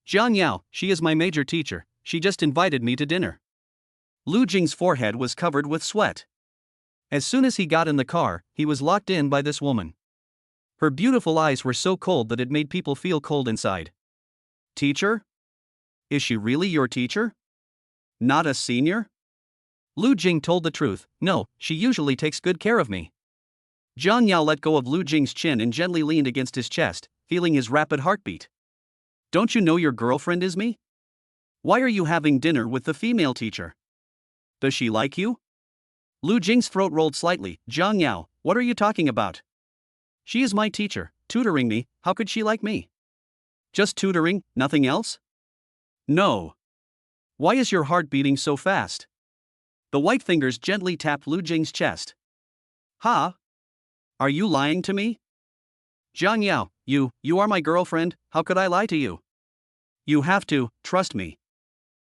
Yao, she is my major teacher, she just invited me to dinner. Lu Jing's forehead was covered with sweat. As soon as he got in the car, he was locked in by this woman. Her beautiful eyes were so cold that it made people feel cold inside. Teacher? Is she really your teacher? Not a senior? Lu Jing told the truth. No, she usually takes good care of me. Jiang Yao let go of Lu Jing's chin and gently leaned against his chest, feeling his rapid heartbeat. Don't you know your girlfriend is me? Why are you having dinner with the female teacher? Does she like you? Lu Jing's throat rolled slightly. Jiang Yao, what are you talking about? She is my teacher, tutoring me. How could she like me? Just tutoring, nothing else? No. Why is your heart beating so fast? The white fingers gently tapped Lu Jing's chest. Ha? Are you lying to me? Jiang Yao, you are my girlfriend, how could I lie to you? You have to, trust me.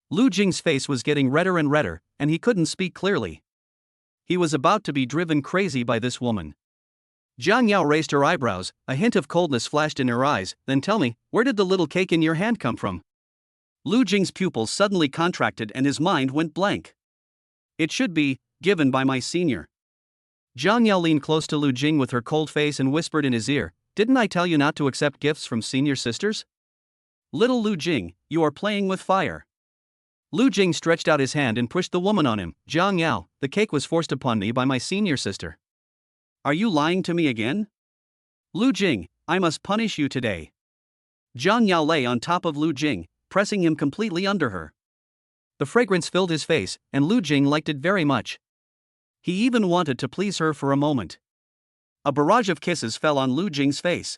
Lu Jing's face was getting redder and redder, and he couldn't speak clearly. He was about to be driven crazy by this woman. Jiang Yao raised her eyebrows, a hint of coldness flashed in her eyes. Then tell me, where did the little cake in your hand come from? Lu Jing's pupils suddenly contracted and his mind went blank. It should be given by my senior. Jiang Yao leaned close to Lu Jing with her cold face and whispered in his ear, didn't I tell you not to accept gifts from senior sisters? Little Lu Jing, you are playing with fire. Lu Jing stretched out his hand and pushed the woman on him. Jiang Yao, the cake was forced upon me by my senior sister. Are you lying to me again? Lu Jing, I must punish you today. Jiang Yao lay on top of Lu Jing, pressing him completely under her. The fragrance filled his face, and Lu Jing liked it very much. He even wanted to please her for a moment. A barrage of kisses fell on Lu Jing's face.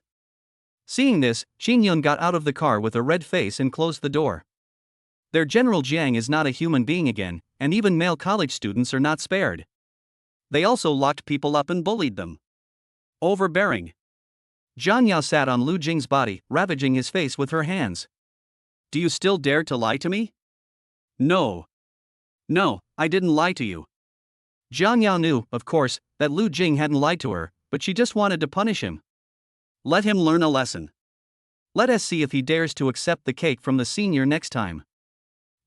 Seeing this, Qin Yun got out of the car with a red face and closed the door. Their General Jiang is not a human being again, and even male college students are not spared. They also locked people up and bullied them. Overbearing. Jiang Yao sat on Lu Jing's body, ravaging his face with her hands. Do you still dare to lie to me? No. No, I didn't lie to you. Jiang Yao knew, of course, that Lu Jing hadn't lied to her, but she just wanted to punish him. Let him learn a lesson. Let us see if he dares to accept the cake from the senior next time.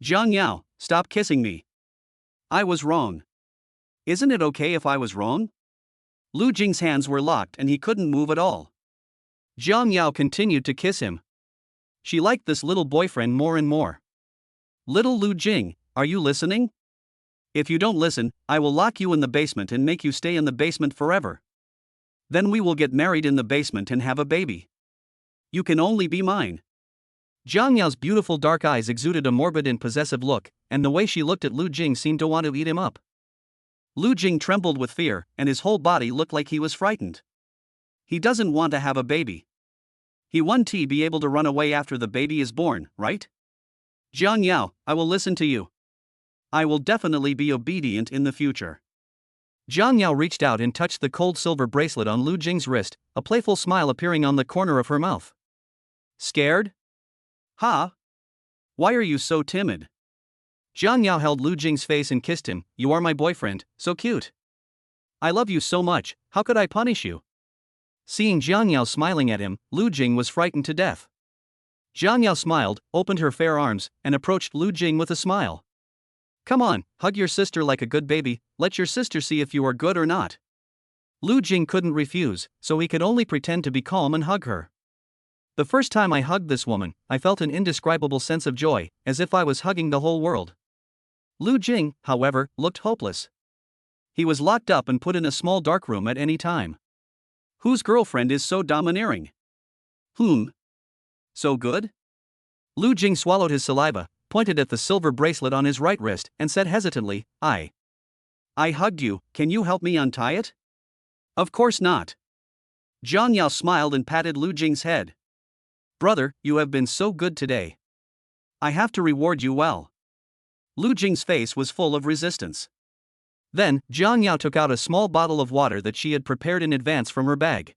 Jiang Yao, stop kissing me. I was wrong. Isn't it okay if I was wrong? Lu Jing's hands were locked and he couldn't move at all. Jiang Yao continued to kiss him. She liked this little boyfriend more and more. Little Lu Jing, are you listening? If you don't listen, I will lock you in the basement and make you stay in the basement forever. Then we will get married in the basement and have a baby. You can only be mine. Jiang Yao's beautiful dark eyes exuded a morbid and possessive look, and the way she looked at Lu Jing seemed to want to eat him up. Lu Jing trembled with fear, and his whole body looked like he was frightened. He doesn't want to have a baby. He won't be able to run away after the baby is born, right? Jiang Yao, I will listen to you. I will definitely be obedient in the future. Jiang Yao reached out and touched the cold silver bracelet on Lu Jing's wrist, a playful smile appearing on the corner of her mouth. Scared? Ha? Why are you so timid? Jiang Yao held Lu Jing's face and kissed him. You are my boyfriend, so cute. I love you so much, how could I punish you? Seeing Jiang Yao smiling at him, Lu Jing was frightened to death. Jiang Yao smiled, opened her fair arms, and approached Lu Jing with a smile. Come on, hug your sister like a good baby, let your sister see if you are good or not. Lu Jing couldn't refuse, so he could only pretend to be calm and hug her. The first time I hugged this woman, I felt an indescribable sense of joy, as if I was hugging the whole world. Lu Jing, however, looked hopeless. He was locked up and put in a small dark room at any time. Whose girlfriend is so domineering? Whom? So good? Lu Jing swallowed his saliva, pointed at the silver bracelet on his right wrist, and said hesitantly, I hugged you, can you help me untie it? Of course not. Jiang Yao smiled and patted Lu Jing's head. Brother, you have been so good today. I have to reward you well. Lu Jing's face was full of resistance. Then, Jiang Yao took out a small bottle of water that she had prepared in advance from her bag.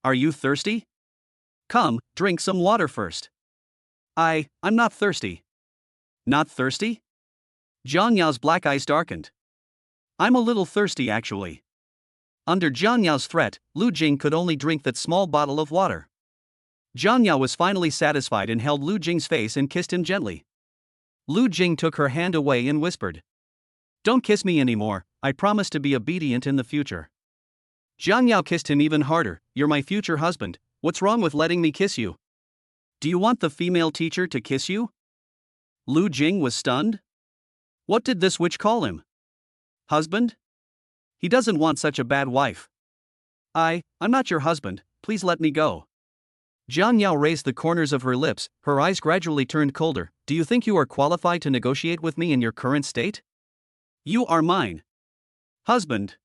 Are you thirsty? Come, drink some water first. I'm not thirsty. Not thirsty? Jiang Yao's black eyes darkened. I'm a little thirsty actually. Under Jiang Yao's threat, Lu Jing could only drink that small bottle of water. Jiang Yao was finally satisfied and held Lu Jing's face and kissed him gently. Lu Jing took her hand away and whispered, Don't kiss me anymore, I promise to be obedient in the future. Jiang Yao kissed him even harder. You're my future husband, what's wrong with letting me kiss you? Do you want the female teacher to kiss you? Lu Jing was stunned. What did this witch call him? Husband? He doesn't want such a bad wife. I'm not your husband, please let me go. Jiang Yao raised the corners of her lips, her eyes gradually turned colder. Do you think you are qualified to negotiate with me in your current state? You are mine. Husband.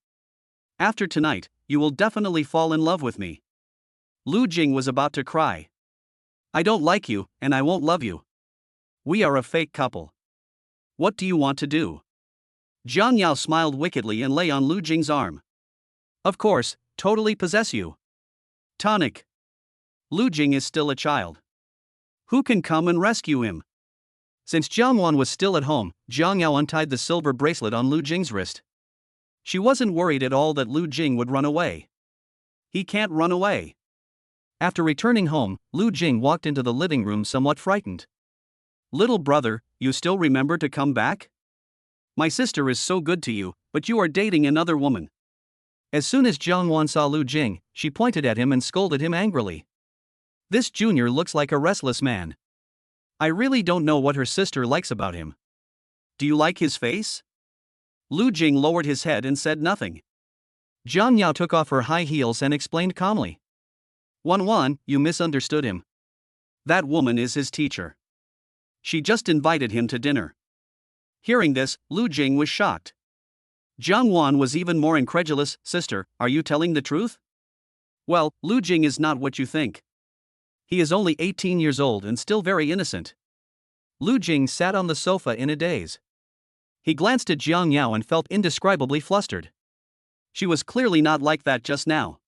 After tonight, you will definitely fall in love with me. Lu Jing was about to cry. I don't like you, and I won't love you. We are a fake couple. What do you want to do? Jiang Yao smiled wickedly and lay on Lu Jing's arm. Of course, totally possess you. Tonic. Lu Jing is still a child. Who can come and rescue him? Since Jiang Wan was still at home, Jiang Yao untied the silver bracelet on Lu Jing's wrist. She wasn't worried at all that Lu Jing would run away. He can't run away. After returning home, Lu Jing walked into the living room somewhat frightened. Little brother, you still remember to come back? My sister is so good to you, but you are dating another woman. As soon as Jiang Wan saw Lu Jing, she pointed at him and scolded him angrily. This junior looks like a restless man. I really don't know what her sister likes about him. Do you like his face? Lu Jing lowered his head and said nothing. Jiang Yao took off her high heels and explained calmly. Wan, you misunderstood him. That woman is his teacher. She just invited him to dinner. Hearing this, Lu Jing was shocked. Jiang Wan was even more incredulous. Sister, are you telling the truth? Well, Lu Jing is not what you think. He is only 18 years old and still very innocent. Lu Jing sat on the sofa in a daze. He glanced at Jiang Yao and felt indescribably flustered. She was clearly not like that just now.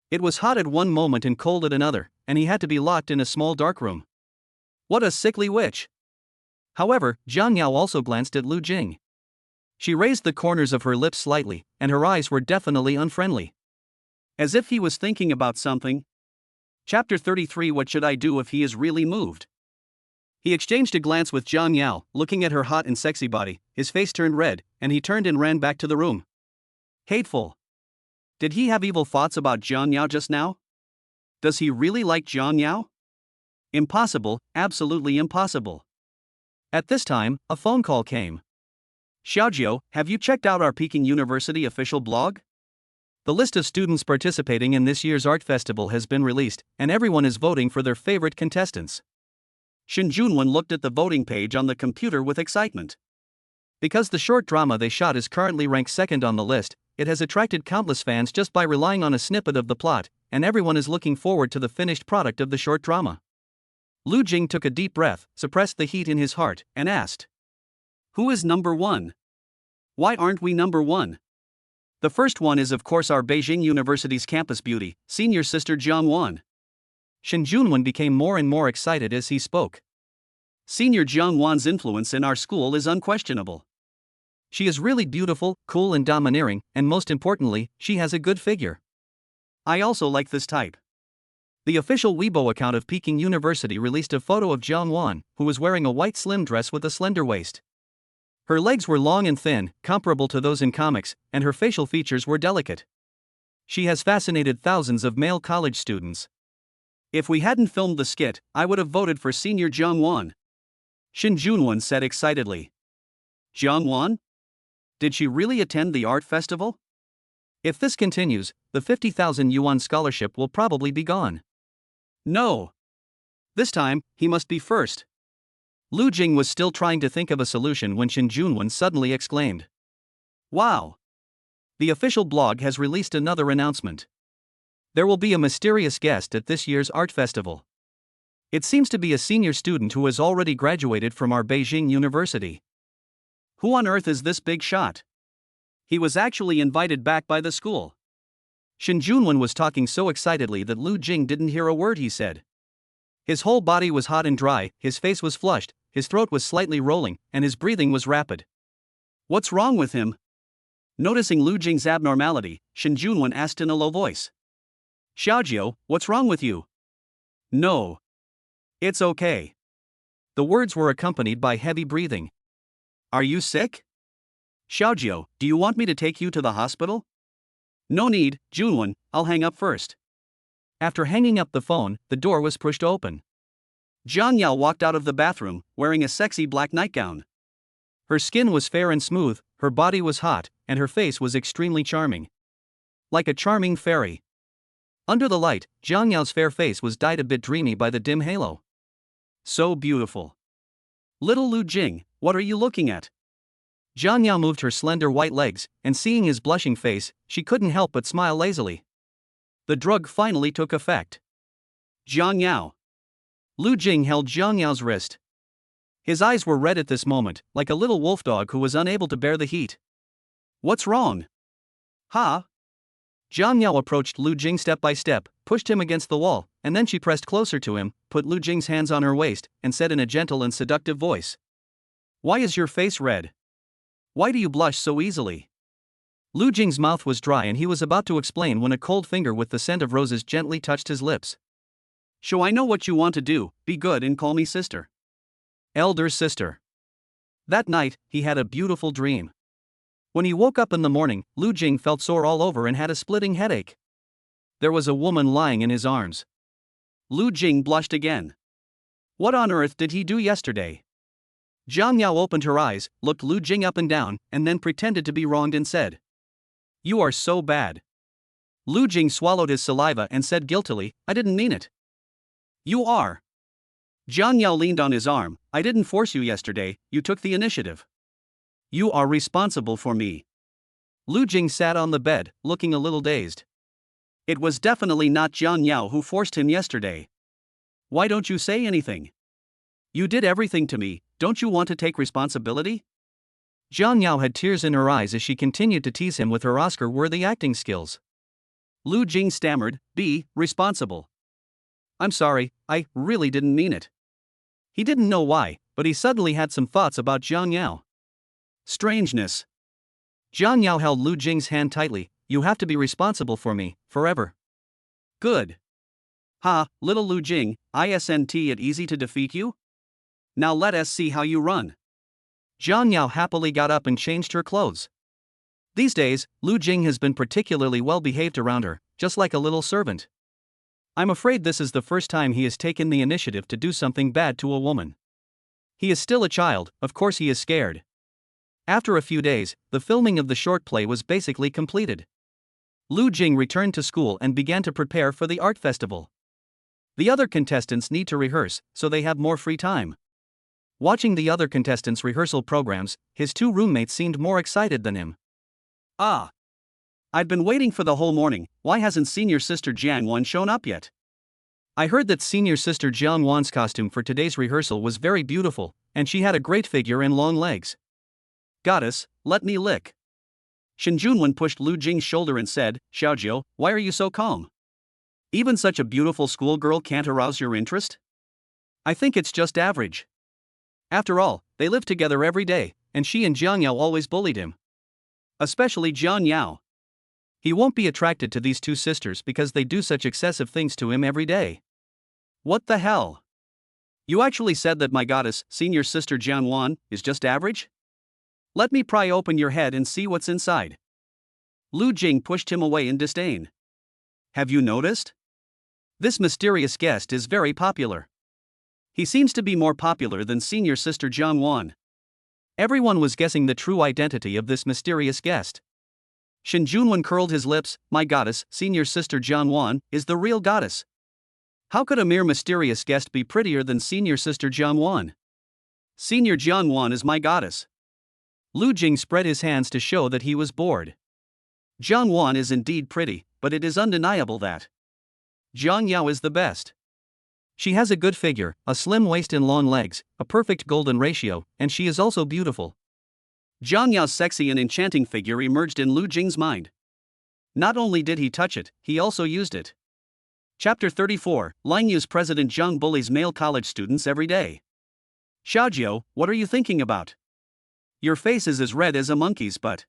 It was hot at one moment and cold at another, and he had to be locked in a small dark room. What a sickly witch! However, Jiang Yao also glanced at Lu Jing. She raised the corners of her lips slightly, and her eyes were definitely unfriendly. As if he was thinking about something. Chapter 33. What should I do if he is really moved? He exchanged a glance with Jiang Yao, looking at her hot and sexy body. His face turned red, and he turned and ran back to the room. Hateful. Did he have evil thoughts about Jiang Yao just now? Does he really like Jiang Yao? Impossible, absolutely impossible. At this time, a phone call came. Xiaojiu, have you checked out our Peking University official blog? The list of students participating in this year's art festival has been released, and everyone is voting for their favorite contestants. Shin Junwen looked at the voting page on the computer with excitement. Because the short drama they shot is currently ranked second on the list, it has attracted countless fans just by relying on a snippet of the plot, and everyone is looking forward to the finished product of the short drama. Lu Jing took a deep breath, suppressed the heat in his heart, and asked, who is number one? Why aren't we number one? The first one is of course our Beijing University's campus beauty, senior sister Jiang Wan. Shin Junwen became more and more excited as he spoke. Senior Jiang Wan's influence in our school is unquestionable. She is really beautiful, cool and domineering, and most importantly, she has a good figure. I also like this type. The official Weibo account of Peking University released a photo of Jiang Wan, who was wearing a white slim dress with a slender waist. Her legs were long and thin, comparable to those in comics, and her facial features were delicate. She has fascinated thousands of male college students. If we hadn't filmed the skit, I would have voted for senior Jiang Wan. Shin Junwen said excitedly. Jiang Wan? Did she really attend the art festival? If this continues, the 50,000 yuan scholarship will probably be gone. No. This time, he must be first. Lu Jing was still trying to think of a solution when Shin Junwen suddenly exclaimed. Wow! The official blog has released another announcement. There will be a mysterious guest at this year's art festival. It seems to be a senior student who has already graduated from our Beijing University. Who on earth is this big shot? He was actually invited back by the school. Shin Junwen was talking so excitedly that Lu Jing didn't hear a word he said. His whole body was hot and dry, his face was flushed, his throat was slightly rolling, and his breathing was rapid. What's wrong with him? Noticing Lu Jing's abnormality, Shin Junwen asked in a low voice. Xiaojiu, what's wrong with you? No. It's okay. The words were accompanied by heavy breathing. Are you sick? Xiaojiu, do you want me to take you to the hospital? No need, Junwon, I'll hang up first. After hanging up the phone, the door was pushed open. Jiang Yao walked out of the bathroom, wearing a sexy black nightgown. Her skin was fair and smooth, her body was hot, and her face was extremely charming. Like a charming fairy. Under the light, Jiang Yao's fair face was dyed a bit dreamy by the dim halo. So beautiful. Little Lu Jing, what are you looking at? Jiang Yao moved her slender white legs, and seeing his blushing face, she couldn't help but smile lazily. The drug finally took effect. Jiang Yao. Lu Jing held Jiang Yao's wrist. His eyes were red at this moment, like a little wolf dog who was unable to bear the heat. What's wrong? Ha? Jiang Yao approached Lu Jing step by step, pushed him against the wall, and then she pressed closer to him, put Lu Jing's hands on her waist, and said in a gentle and seductive voice. Why is your face red? Why do you blush so easily? Lu Jing's mouth was dry and he was about to explain when a cold finger with the scent of roses gently touched his lips. So I know what you want to do, be good and call me sister. Elder sister. That night, he had a beautiful dream. When he woke up in the morning, Lu Jing felt sore all over and had a splitting headache. There was a woman lying in his arms. Lu Jing blushed again. What on earth did he do yesterday? Jiang Yao opened her eyes, looked Lu Jing up and down, and then pretended to be wronged and said, You are so bad. Lu Jing swallowed his saliva and said guiltily, I didn't mean it. You are. Jiang Yao leaned on his arm, I didn't force you yesterday, you took the initiative. You are responsible for me. Lu Jing sat on the bed, looking a little dazed. It was definitely not Jiang Yao who forced him yesterday. Why don't you say anything? You did everything to me, don't you want to take responsibility? Jiang Yao had tears in her eyes as she continued to tease him with her Oscar-worthy acting skills. Lu Jing stammered, be responsible. I'm sorry, I really didn't mean it. He didn't know why, but he suddenly had some thoughts about Jiang Yao. Strangeness. Jiang Yao held Lu Jing's hand tightly, you have to be responsible for me, forever. Good. Ha, little Lu Jing, isn't it easy to defeat you? Now let us see how you run. Jiang Yao happily got up and changed her clothes. These days, Lu Jing has been particularly well behaved around her, just like a little servant. I'm afraid this is the first time he has taken the initiative to do something bad to a woman. He is still a child, of course he is scared. After a few days, the filming of the short play was basically completed. Lu Jing returned to school and began to prepare for the art festival. The other contestants need to rehearse, so they have more free time. Watching the other contestants' rehearsal programs, his two roommates seemed more excited than him. Ah! I've been waiting for the whole morning, why hasn't senior sister Jiang Wan shown up yet? I heard that senior sister Jiang Wan's costume for today's rehearsal was very beautiful, and she had a great figure and long legs. Goddess, let me lick. Shen Junwen pushed Lu Jing's shoulder and said, Xiaojiu, why are you so calm? Even such a beautiful schoolgirl can't arouse your interest? I think it's just average. After all, they live together every day, and she and Jiang Yao always bullied him. Especially Jiang Yao. He won't be attracted to these two sisters because they do such excessive things to him every day. What the hell? You actually said that my goddess, senior sister Jiang Wan, is just average? Let me pry open your head and see what's inside. Lu Jing pushed him away in disdain. Have you noticed? This mysterious guest is very popular. He seems to be more popular than senior sister Jiang Wan. Everyone was guessing the true identity of this mysterious guest. Shen Junwen curled his lips, my goddess, senior sister Jiang Wan, is the real goddess. How could a mere mysterious guest be prettier than senior sister Jiang Wan? Senior Jiang Wan is my goddess. Lu Jing spread his hands to show that he was bored. Jiang Wan is indeed pretty, but it is undeniable that Jiang Yao is the best. She has a good figure, a slim waist and long legs, a perfect golden ratio, and she is also beautiful. Jiang Yao's sexy and enchanting figure emerged in Lu Jing's mind. Not only did he touch it, he also used it. Chapter 34, Lingyu's President Zhang bullies male college students every day. Xiaojiu, what are you thinking about? Your face is as red as a monkey's butt.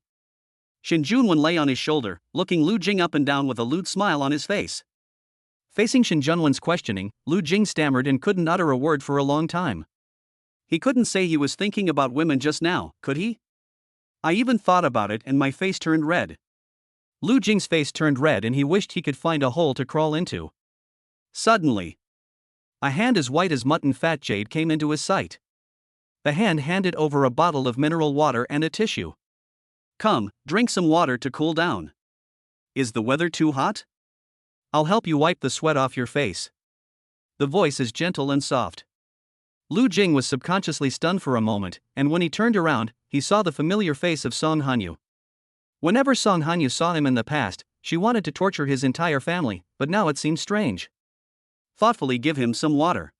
Shen Junwen lay on his shoulder, looking Lu Jing up and down with a lewd smile on his face. Facing Shen Junwen's questioning, Lu Jing stammered and couldn't utter a word for a long time. He couldn't say he was thinking about women just now, could he? I even thought about it and my face turned red. Lu Jing's face turned red and he wished he could find a hole to crawl into. Suddenly, a hand as white as mutton fat jade came into his sight. The hand handed over a bottle of mineral water and a tissue. Come, drink some water to cool down. Is the weather too hot? I'll help you wipe the sweat off your face. The voice is gentle and soft. Lu Jing was subconsciously stunned for a moment, and when he turned around, he saw the familiar face of Song Hanyu. Whenever Song Hanyu saw him in the past, she wanted to torture his entire family, but now it seemed strange. Thoughtfully give him some water.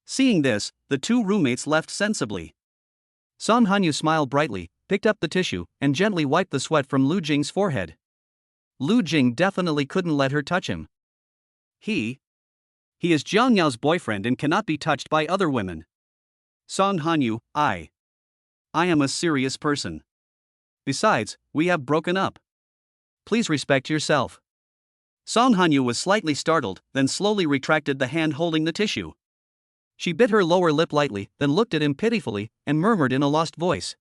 Seeing this, the two roommates left sensibly. Song Hanyu smiled brightly, picked up the tissue, and gently wiped the sweat from Lu Jing's forehead. Lu Jing definitely couldn't let her touch him. He is Jiang Yao's boyfriend and cannot be touched by other women. Song Hanyu, I am a serious person. Besides, we have broken up. Please respect yourself. Song Hanyu was slightly startled, then slowly retracted the hand holding the tissue. She bit her lower lip lightly, then looked at him pitifully, and murmured in a lost voice.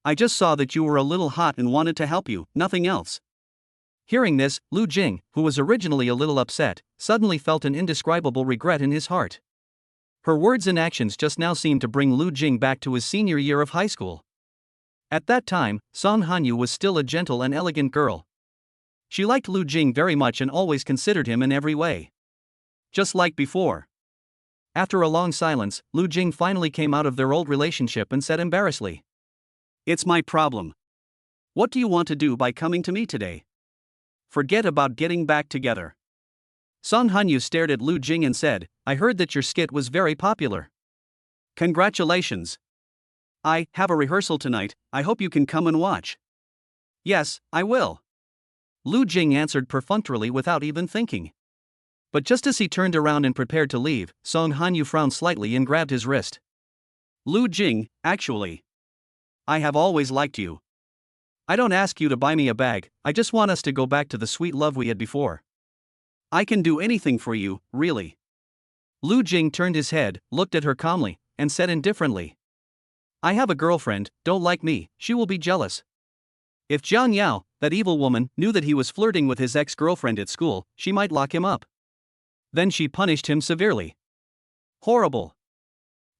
I just saw that you were a little hot and wanted to help you, nothing else. Hearing this, Lu Jing, who was originally a little upset, suddenly felt an indescribable regret in his heart. Her words and actions just now seemed to bring Lu Jing back to his senior year of high school. At that time, Song Hanyu was still a gentle and elegant girl. She liked Lu Jing very much and always considered him in every way. Just like before. After a long silence, Lu Jing finally came out of their old relationship and said embarrassedly, It's my problem. What do you want to do by coming to me today? Forget about getting back together. Song Hanyu stared at Lu Jing and said, I heard that your skit was very popular. Congratulations. I have a rehearsal tonight, I hope you can come and watch. Yes, I will. Lu Jing answered perfunctorily without even thinking. But just as he turned around and prepared to leave, Song Hanyu frowned slightly and grabbed his wrist. Lu Jing, actually, I have always liked you. I don't ask you to buy me a bag, I just want us to go back to the sweet love we had before. I can do anything for you, really. Lu Jing turned his head, looked at her calmly, and said indifferently, I have a girlfriend, don't like me, she will be jealous. If Jiang Yao, that evil woman, knew that he was flirting with his ex-girlfriend at school, she might lock him up. Then she punished him severely. Horrible.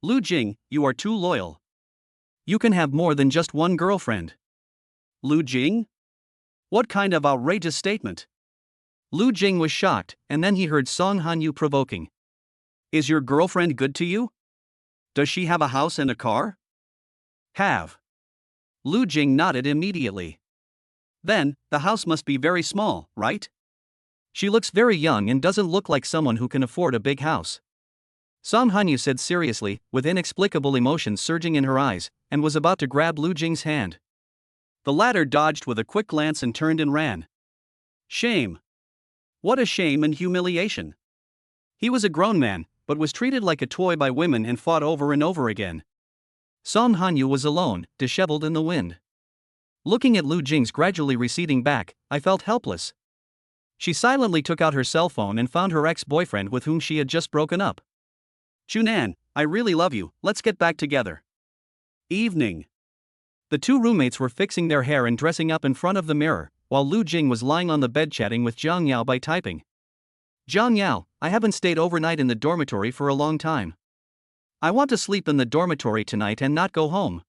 Lu Jing, you are too loyal. You can have more than just one girlfriend. Lu Jing? What kind of outrageous statement? Lu Jing was shocked, and then he heard Song Hanyu provoking. Is your girlfriend good to you? Does she have a house and a car? Have. Lu Jing nodded immediately. Then, the house must be very small, right? She looks very young and doesn't look like someone who can afford a big house. Song Hanyu said seriously, with inexplicable emotions surging in her eyes, and was about to grab Lu Jing's hand. The latter dodged with a quick glance and turned and ran. Shame. What a shame and humiliation. He was a grown man, but was treated like a toy by women and fought over and over again. Song Hanyu was alone, disheveled in the wind. Looking at Lu Jing's gradually receding back, I felt helpless. She silently took out her cell phone and found her ex-boyfriend with whom she had just broken up. Junan, I really love you, let's get back together. Evening. The two roommates were fixing their hair and dressing up in front of the mirror, while Lu Jing was lying on the bed chatting with Jiang Yao by typing. Jiang Yao, I haven't stayed overnight in the dormitory for a long time. I want to sleep in the dormitory tonight and not go home.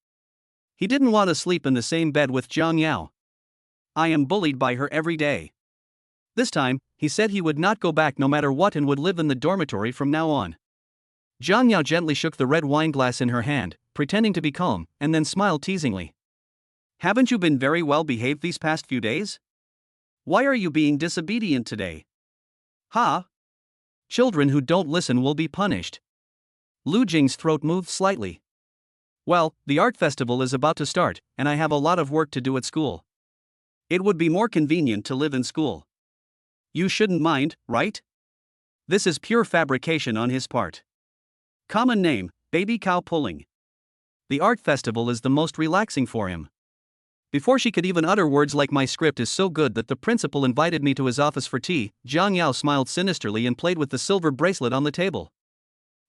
He didn't want to sleep in the same bed with Jiang Yao. I am bullied by her every day. This time, he said he would not go back no matter what and would live in the dormitory from now on. Jiang Yao gently shook the red wine glass in her hand, pretending to be calm, and then smiled teasingly. Haven't you been very well behaved these past few days? Why are you being disobedient today? Ha! Children who don't listen will be punished. Lu Jing's throat moved slightly. Well, the art festival is about to start, and I have a lot of work to do at school. It would be more convenient to live in school. You shouldn't mind, right? This is pure fabrication on his part. Common name, baby cow pulling. The art festival is the most relaxing for him. Before she could even utter words like my script is so good that the principal invited me to his office for tea, Jiang Yao smiled sinisterly and played with the silver bracelet on the table.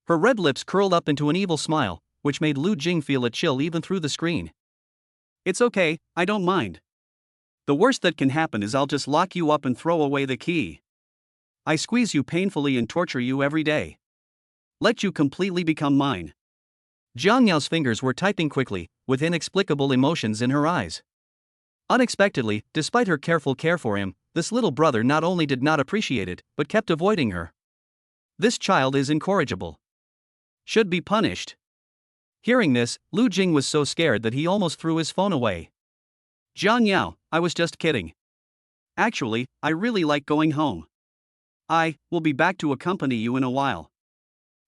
Her red lips curled up into an evil smile, which made Lu Jing feel a chill even through the screen. It's okay, I don't mind. The worst that can happen is I'll just lock you up and throw away the key. I squeeze you painfully and torture you every day. Let you completely become mine. Jiang Yao's fingers were typing quickly, with inexplicable emotions in her eyes. Unexpectedly, despite her careful care for him, this little brother not only did not appreciate it, but kept avoiding her. This child is incorrigible. Should be punished. Hearing this, Lu Jing was so scared that he almost threw his phone away. Jiang Yao, I was just kidding. Actually, I really like going home. I will be back to accompany you in a while.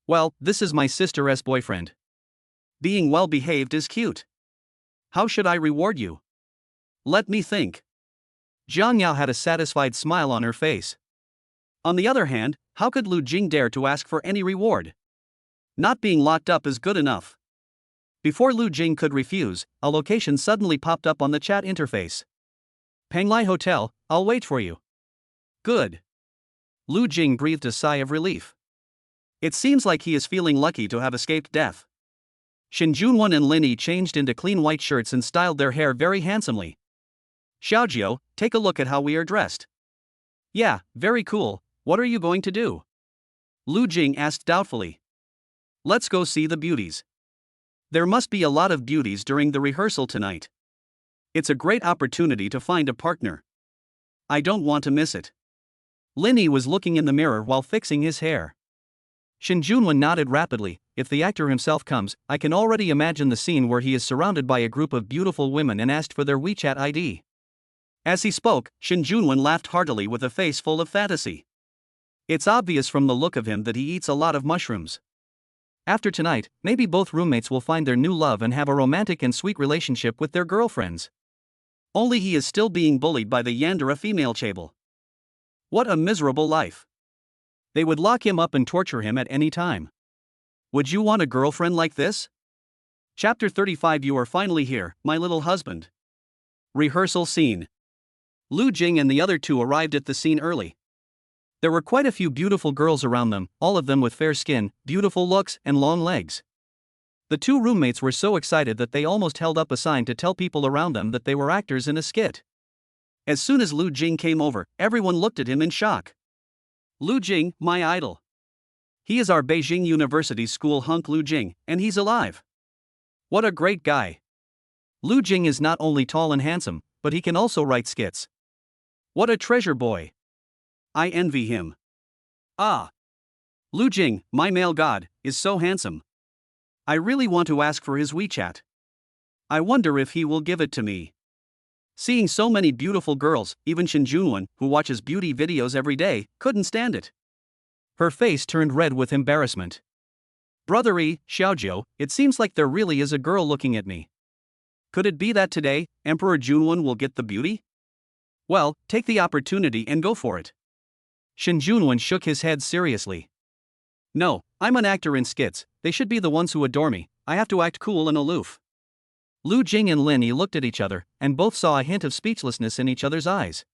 Well, this is my sister's boyfriend. Being well behaved is cute. How should I reward you? Let me think. Jiang Yao had a satisfied smile on her face. On the other hand, how could Lu Jing dare to ask for any reward? Not being locked up is good enough. Before Lu Jing could refuse, a location suddenly popped up on the chat interface. Panglai Hotel, I'll wait for you. Good. Lu Jing breathed a sigh of relief. It seems like he is feeling lucky to have escaped death. Shin Junwen and Lin Yi changed into clean white shirts and styled their hair very handsomely. Xiaojiu, take a look at how we are dressed. Yeah, very cool. What are you going to do? Lu Jing asked doubtfully. Let's go see the beauties. There must be a lot of beauties during the rehearsal tonight. It's a great opportunity to find a partner. I don't want to miss it. Lin Yi was looking in the mirror while fixing his hair. Shin Junwen nodded rapidly. If the actor himself comes, I can already imagine the scene where he is surrounded by a group of beautiful women and asked for their WeChat ID. As he spoke, Shin Junwen laughed heartily with a face full of fantasy. It's obvious from the look of him that he eats a lot of mushrooms. After tonight, maybe both roommates will find their new love and have a romantic and sweet relationship with their girlfriends. Only he is still being bullied by the yandere female chabel. What a miserable life. They would lock him up and torture him at any time. Would you want a girlfriend like this? Chapter 35. You are finally here, my little husband. Rehearsal scene. Lu Jing and the other two arrived at the scene early. There were quite a few beautiful girls around them, all of them with fair skin, beautiful looks, and long legs. The two roommates were so excited that they almost held up a sign to tell people around them that they were actors in a skit. As soon as Lu Jing came over, everyone looked at him in shock. Lu Jing, my idol. He is our Beijing University school hunk Lu Jing, and he's alive. What a great guy. Lu Jing is not only tall and handsome, but he can also write skits. What a treasure boy. I envy him. Ah. Lu Jing, my male god, is so handsome. I really want to ask for his WeChat. I wonder if he will give it to me. Seeing so many beautiful girls, even Shin Junwen, who watches beauty videos every day, couldn't stand it. Her face turned red with embarrassment. Brother Yi, Xiaojiu, it seems like there really is a girl looking at me. Could it be that today, Emperor Junwen will get the beauty? Well, take the opportunity and go for it. Shin Junwen shook his head seriously. No, I'm an actor in skits, they should be the ones who adore me, I have to act cool and aloof. Lu Jing and Lin Yi looked at each other, and both saw a hint of speechlessness in each other's eyes.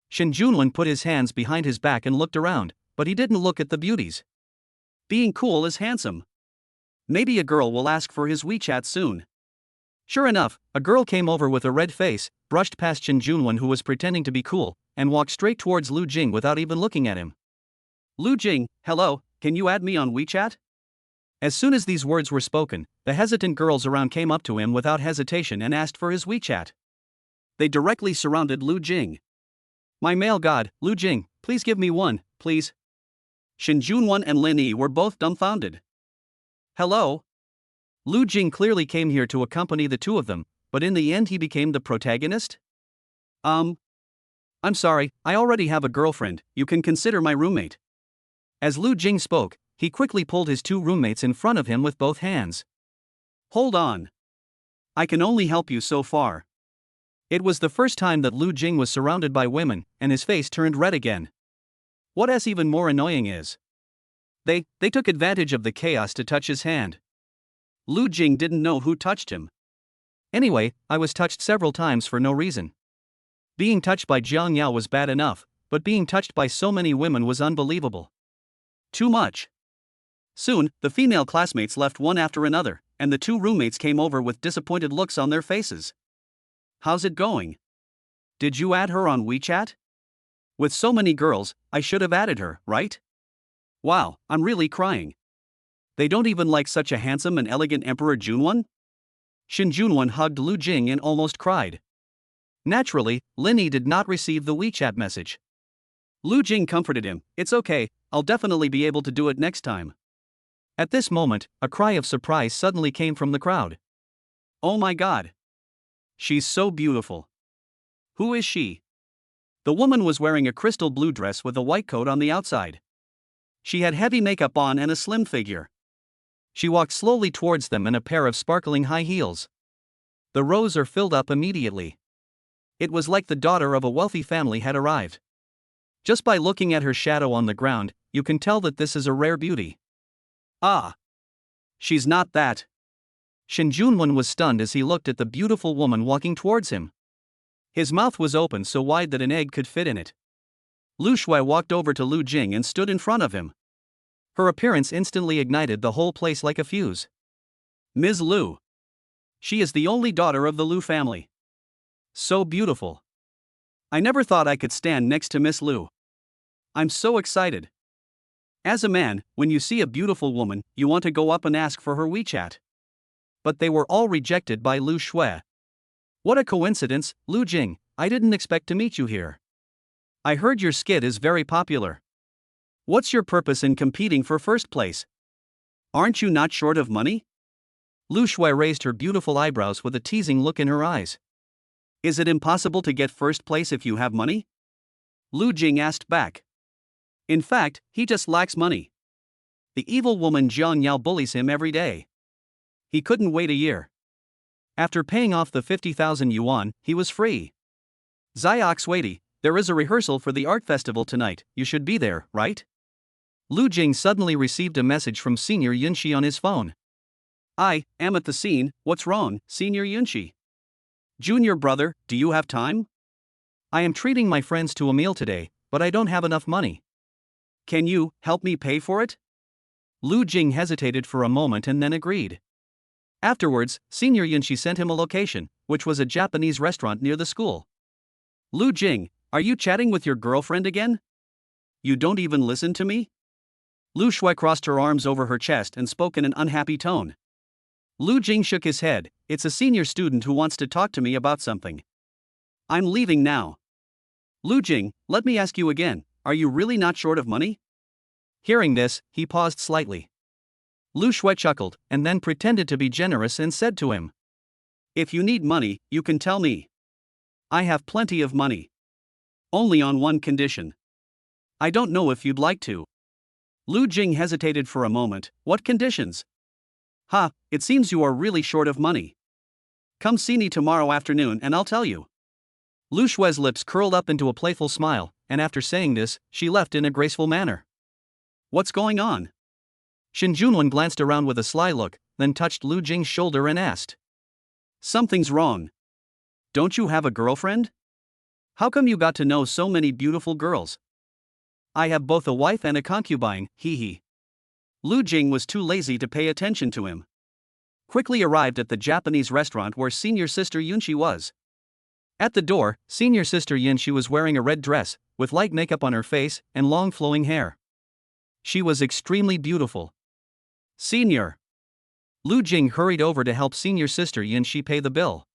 Shin Junwen put his hands behind his back and looked around, but he didn't look at the beauties. Being cool is handsome. Maybe a girl will ask for his WeChat soon. Sure enough, a girl came over with a red face, brushed past Shin Junwen who was pretending to be cool, and walked straight towards Lu Jing without even looking at him. Lu Jing, hello, can you add me on WeChat? As soon as these words were spoken, the hesitant girls around came up to him without hesitation and asked for his WeChat. They directly surrounded Lu Jing. My male god, Lu Jing, please give me one, please. Shin Junwen and Lin Yi were both dumbfounded. Hello? Lu Jing clearly came here to accompany the two of them, but in the end he became the protagonist? I'm sorry, I already have a girlfriend, you can consider my roommate. As Lu Jing spoke, he quickly pulled his two roommates in front of him with both hands. Hold on. I can only help you so far. It was the first time that Lu Jing was surrounded by women, and his face turned red again. What is even more annoying is, they took advantage of the chaos to touch his hand. Lu Jing didn't know who touched him. Anyway, I was touched several times for no reason. Being touched by Jiang Yao was bad enough, but being touched by so many women was unbelievable. Too much. Soon, the female classmates left one after another, and the two roommates came over with disappointed looks on their faces. How's it going? Did you add her on WeChat? With so many girls, I should have added her, right? Wow, I'm really crying. They don't even like such a handsome and elegant Emperor Junwon? Shin Junwon hugged Lu Jing and almost cried. Naturally, Linny did not receive the WeChat message. Lu Jing comforted him, "It's okay, I'll definitely be able to do it next time." At this moment, a cry of surprise suddenly came from the crowd. Oh my god! She's so beautiful. Who is she? The woman was wearing a crystal blue dress with a white coat on the outside. She had heavy makeup on and a slim figure. She walked slowly towards them in a pair of sparkling high heels. The rows are filled up immediately. It was like the daughter of a wealthy family had arrived. Just by looking at her shadow on the ground, you can tell that this is a rare beauty. Ah! She's not that. Shin Junwon was stunned as he looked at the beautiful woman walking towards him. His mouth was open so wide that an egg could fit in it. Lu Shui walked over to Lu Jing and stood in front of him. Her appearance instantly ignited the whole place like a fuse. Ms. Lu. She is the only daughter of the Lu family. So beautiful. I never thought I could stand next to Miss Lu. I'm so excited. As a man, when you see a beautiful woman, you want to go up and ask for her WeChat. But they were all rejected by Lu Shui. What a coincidence, Lu Jing, I didn't expect to meet you here. I heard your skit is very popular. What's your purpose in competing for first place? Aren't you not short of money? Lu Shui raised her beautiful eyebrows with a teasing look in her eyes. Is it impossible to get first place if you have money? Lu Jing asked back. In fact, he just lacks money. The evil woman Jiang Yao bullies him every day. He couldn't wait a year. After paying off the 50,000 yuan, he was free. Ziox Waity, there is a rehearsal for the art festival tonight, you should be there, right? Lu Jing suddenly received a message from Senior Yunshi on his phone. I am at the scene, what's wrong, Senior Yunshi? Junior brother, do you have time? I am treating my friends to a meal today, but I don't have enough money. Can you help me pay for it? Lu Jing hesitated for a moment and then agreed. Afterwards, Senior Yunshi sent him a location, which was a Japanese restaurant near the school. Lu Jing, are you chatting with your girlfriend again? You don't even listen to me? Lu Shui crossed her arms over her chest and spoke in an unhappy tone. Lu Jing shook his head, it's a senior student who wants to talk to me about something. I'm leaving now. Lu Jing, let me ask you again, are you really not short of money? Hearing this, he paused slightly. Lu Shui chuckled, and then pretended to be generous and said to him. If you need money, you can tell me. I have plenty of money. Only on one condition. I don't know if you'd like to. Lu Jing hesitated for a moment, what conditions? Ha, it seems you are really short of money. Come see me tomorrow afternoon and I'll tell you. Lu Shui's lips curled up into a playful smile, and after saying this, she left in a graceful manner. What's going on? Shin Junwen glanced around with a sly look, then touched Lu Jing's shoulder and asked. Something's wrong. Don't you have a girlfriend? How come you got to know so many beautiful girls? I have both a wife and a concubine, hee hee. Lu Jing was too lazy to pay attention to him. Quickly arrived at the Japanese restaurant where senior sister Yunshi was. At the door, senior sister Yunshi was wearing a red dress, with light makeup on her face and long flowing hair. She was extremely beautiful. Senior. Lu Jing hurried over to help senior sister Yunshi pay the bill.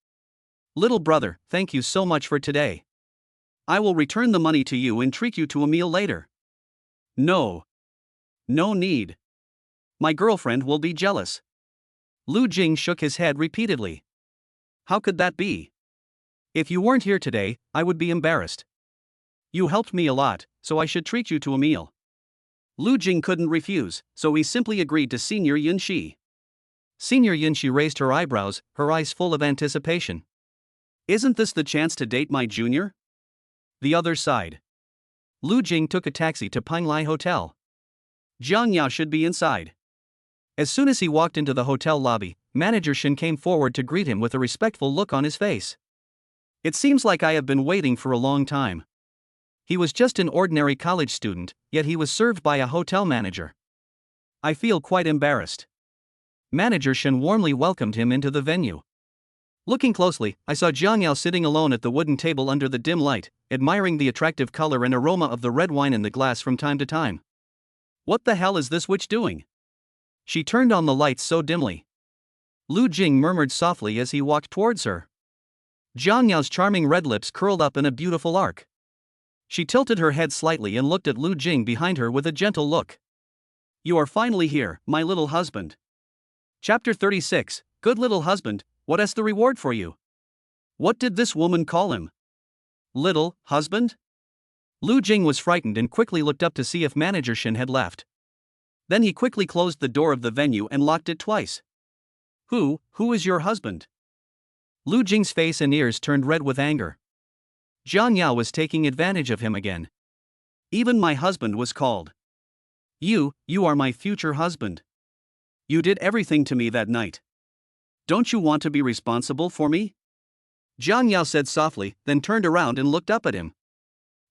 Little brother, thank you so much for today. I will return the money to you and treat you to a meal later. No. No need. My girlfriend will be jealous. Lu Jing shook his head repeatedly. How could that be? If you weren't here today, I would be embarrassed. You helped me a lot, so I should treat you to a meal. Lu Jing couldn't refuse, so he simply agreed to Senior Yunshi. Senior Yunshi raised her eyebrows, her eyes full of anticipation. Isn't this the chance to date my junior? The other side. Lu Jing took a taxi to Pinglai Hotel. Jiang Yao should be inside. As soon as he walked into the hotel lobby, Manager Shin came forward to greet him with a respectful look on his face. It seems like I have been waiting for a long time. He was just an ordinary college student, yet he was served by a hotel manager. I feel quite embarrassed. Manager Shin warmly welcomed him into the venue. Looking closely, I saw Jiang Yao sitting alone at the wooden table under the dim light, admiring the attractive color and aroma of the red wine in the glass from time to time. What the hell is this witch doing? She turned on the lights so dimly. Lu Jing murmured softly as he walked towards her. Jiang Yao's charming red lips curled up in a beautiful arc. She tilted her head slightly and looked at Lu Jing behind her with a gentle look. You are finally here, my little husband. Chapter 36, Good little husband, what is the reward for you? What did this woman call him? Little husband? Lu Jing was frightened and quickly looked up to see if Manager Shin had left. Then he quickly closed the door of the venue and locked it twice. Who is your husband? Lu Jing's face and ears turned red with anger. Jiang Yao was taking advantage of him again. Even my husband was called. You are my future husband. You did everything to me that night. Don't you want to be responsible for me? Jiang Yao said softly, then turned around and looked up at him.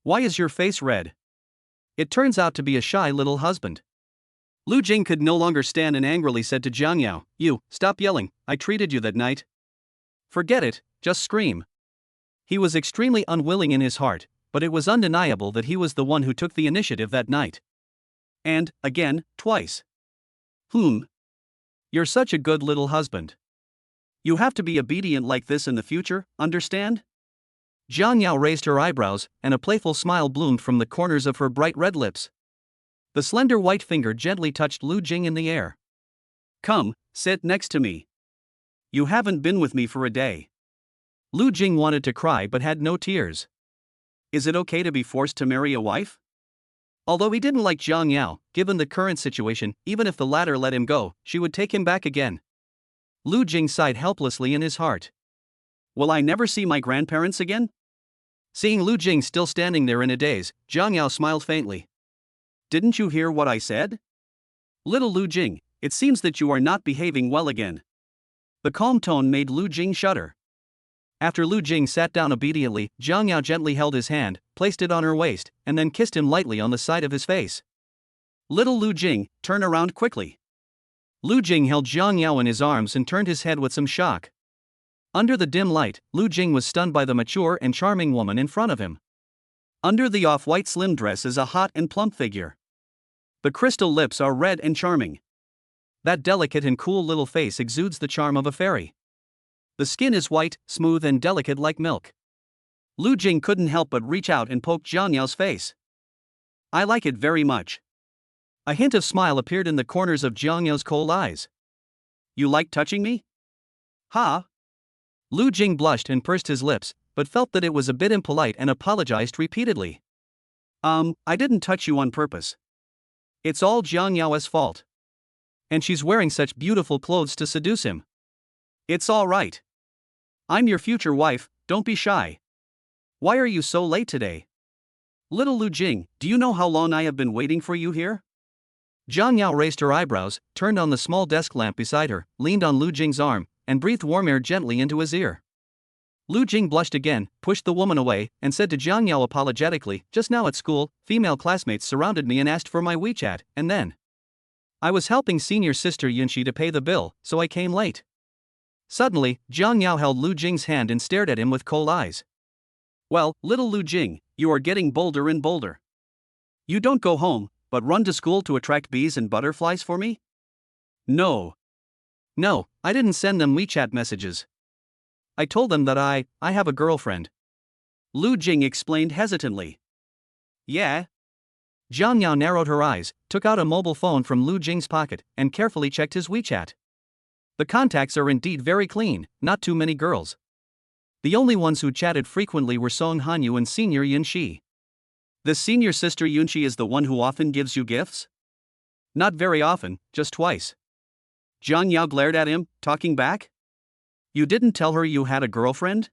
Why is your face red? It turns out to be a shy little husband. Lu Jing could no longer stand and angrily said to Jiang Yao, You, stop yelling, I treated you that night. Forget it, just scream. He was extremely unwilling in his heart, but it was undeniable that he was the one who took the initiative that night. And, again, twice. You're such a good little husband. You have to be obedient like this in the future, understand? Jiang Yao raised her eyebrows, and a playful smile bloomed from the corners of her bright red lips. The slender white finger gently touched Lu Jing in the air. Come, sit next to me. You haven't been with me for a day. Lu Jing wanted to cry but had no tears. Is it okay to be forced to marry a wife? Although he didn't like Jiang Yao, given the current situation, even if the latter let him go, she would take him back again. Lu Jing sighed helplessly in his heart. Will I never see my grandparents again? Seeing Lu Jing still standing there in a daze, Jiang Yao smiled faintly. Didn't you hear what I said? Little Lu Jing, it seems that you are not behaving well again. The calm tone made Lu Jing shudder. After Lu Jing sat down obediently, Jiang Yao gently held his hand, placed it on her waist, and then kissed him lightly on the side of his face. Little Lu Jing, turn around quickly. Lu Jing held Jiang Yao in his arms and turned his head with some shock. Under the dim light, Lu Jing was stunned by the mature and charming woman in front of him. Under the off-white slim dress is a hot and plump figure. The crystal lips are red and charming. That delicate and cool little face exudes the charm of a fairy. The skin is white, smooth and delicate like milk. Lu Jing couldn't help but reach out and poke Jiang Yao's face. I like it very much. A hint of smile appeared in the corners of Jiang Yao's cold eyes. You like touching me? Ha! Lu Jing blushed and pursed his lips, but felt that it was a bit impolite and apologized repeatedly. I didn't touch you on purpose. It's all Jiang Yao's fault. And she's wearing such beautiful clothes to seduce him. It's all right. I'm your future wife, don't be shy. Why are you so late today? Little Lu Jing, do you know how long I have been waiting for you here? Jiang Yao raised her eyebrows, turned on the small desk lamp beside her, leaned on Lu Jing's arm, and breathed warm air gently into his ear. Lu Jing blushed again, pushed the woman away, and said to Jiang Yao apologetically, Just now at school, female classmates surrounded me and asked for my WeChat, and then I was helping senior sister Yunxi to pay the bill, so I came late. Suddenly, Jiang Yao held Lu Jing's hand and stared at him with cold eyes. Well, little Lu Jing, you are getting bolder and bolder. You don't go home, but run to school to attract bees and butterflies for me? No, I didn't send them WeChat messages. I told them that I have a girlfriend. Lu Jing explained hesitantly. Yeah? Jiang Yao narrowed her eyes, took out a mobile phone from Lu Jing's pocket, and carefully checked his WeChat. The contacts are indeed very clean, not too many girls. The only ones who chatted frequently were Song Hanyu and Senior Yunxi. The senior sister Yunxi is the one who often gives you gifts? Not very often, just twice. Jiang Yao glared at him, talking back. You didn't tell her you had a girlfriend?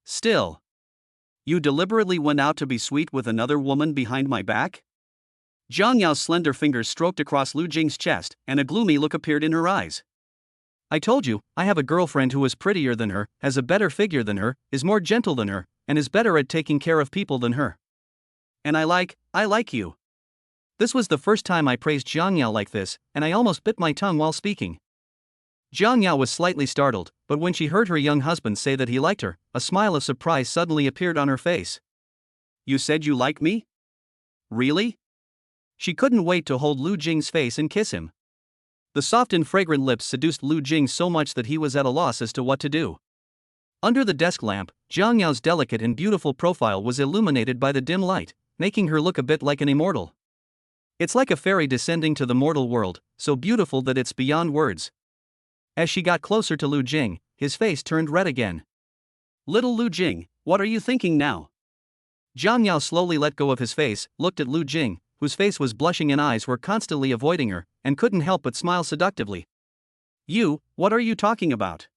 Still. You deliberately went out to be sweet with another woman behind my back? Jiang Yao's slender fingers stroked across Lu Jing's chest, and a gloomy look appeared in her eyes. I told you, I have a girlfriend who is prettier than her, has a better figure than her, is more gentle than her, and is better at taking care of people than her. And I like you. This was the first time I praised Jiang Yao like this, and I almost bit my tongue while speaking. Jiang Yao was slightly startled, but when she heard her young husband say that he liked her, a smile of surprise suddenly appeared on her face. You said you like me? Really? She couldn't wait to hold Lu Jing's face and kiss him. The soft and fragrant lips seduced Lu Jing so much that he was at a loss as to what to do. Under the desk lamp, Jiang Yao's delicate and beautiful profile was illuminated by the dim light, making her look a bit like an immortal. It's like a fairy descending to the mortal world, so beautiful that it's beyond words. As she got closer to Lu Jing, his face turned red again. Little Lu Jing, what are you thinking now? Jiang Yao slowly let go of his face, looked at Lu Jing, whose face was blushing and eyes were constantly avoiding her, and couldn't help but smile seductively. You, what are you talking about?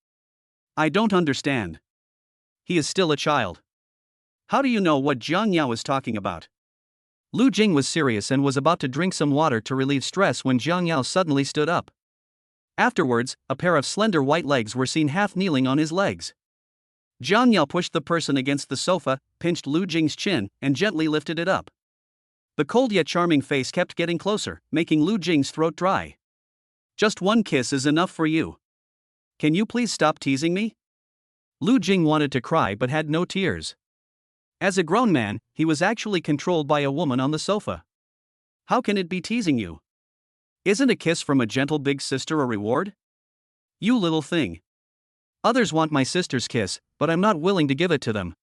I don't understand. He is still a child. How do you know what Jiang Yao is talking about? Lu Jing was serious and was about to drink some water to relieve stress when Jiang Yao suddenly stood up. Afterwards, a pair of slender white legs were seen half kneeling on his legs. Jiang Yao pushed the person against the sofa, pinched Lu Jing's chin, and gently lifted it up. The cold yet charming face kept getting closer, making Lu Jing's throat dry. Just one kiss is enough for you. Can you please stop teasing me? Lu Jing wanted to cry but had no tears. As a grown man, he was actually controlled by a woman on the sofa. How can it be teasing you? Isn't a kiss from a gentle big sister a reward? You little thing. Others want my sister's kiss, but I'm not willing to give it to them.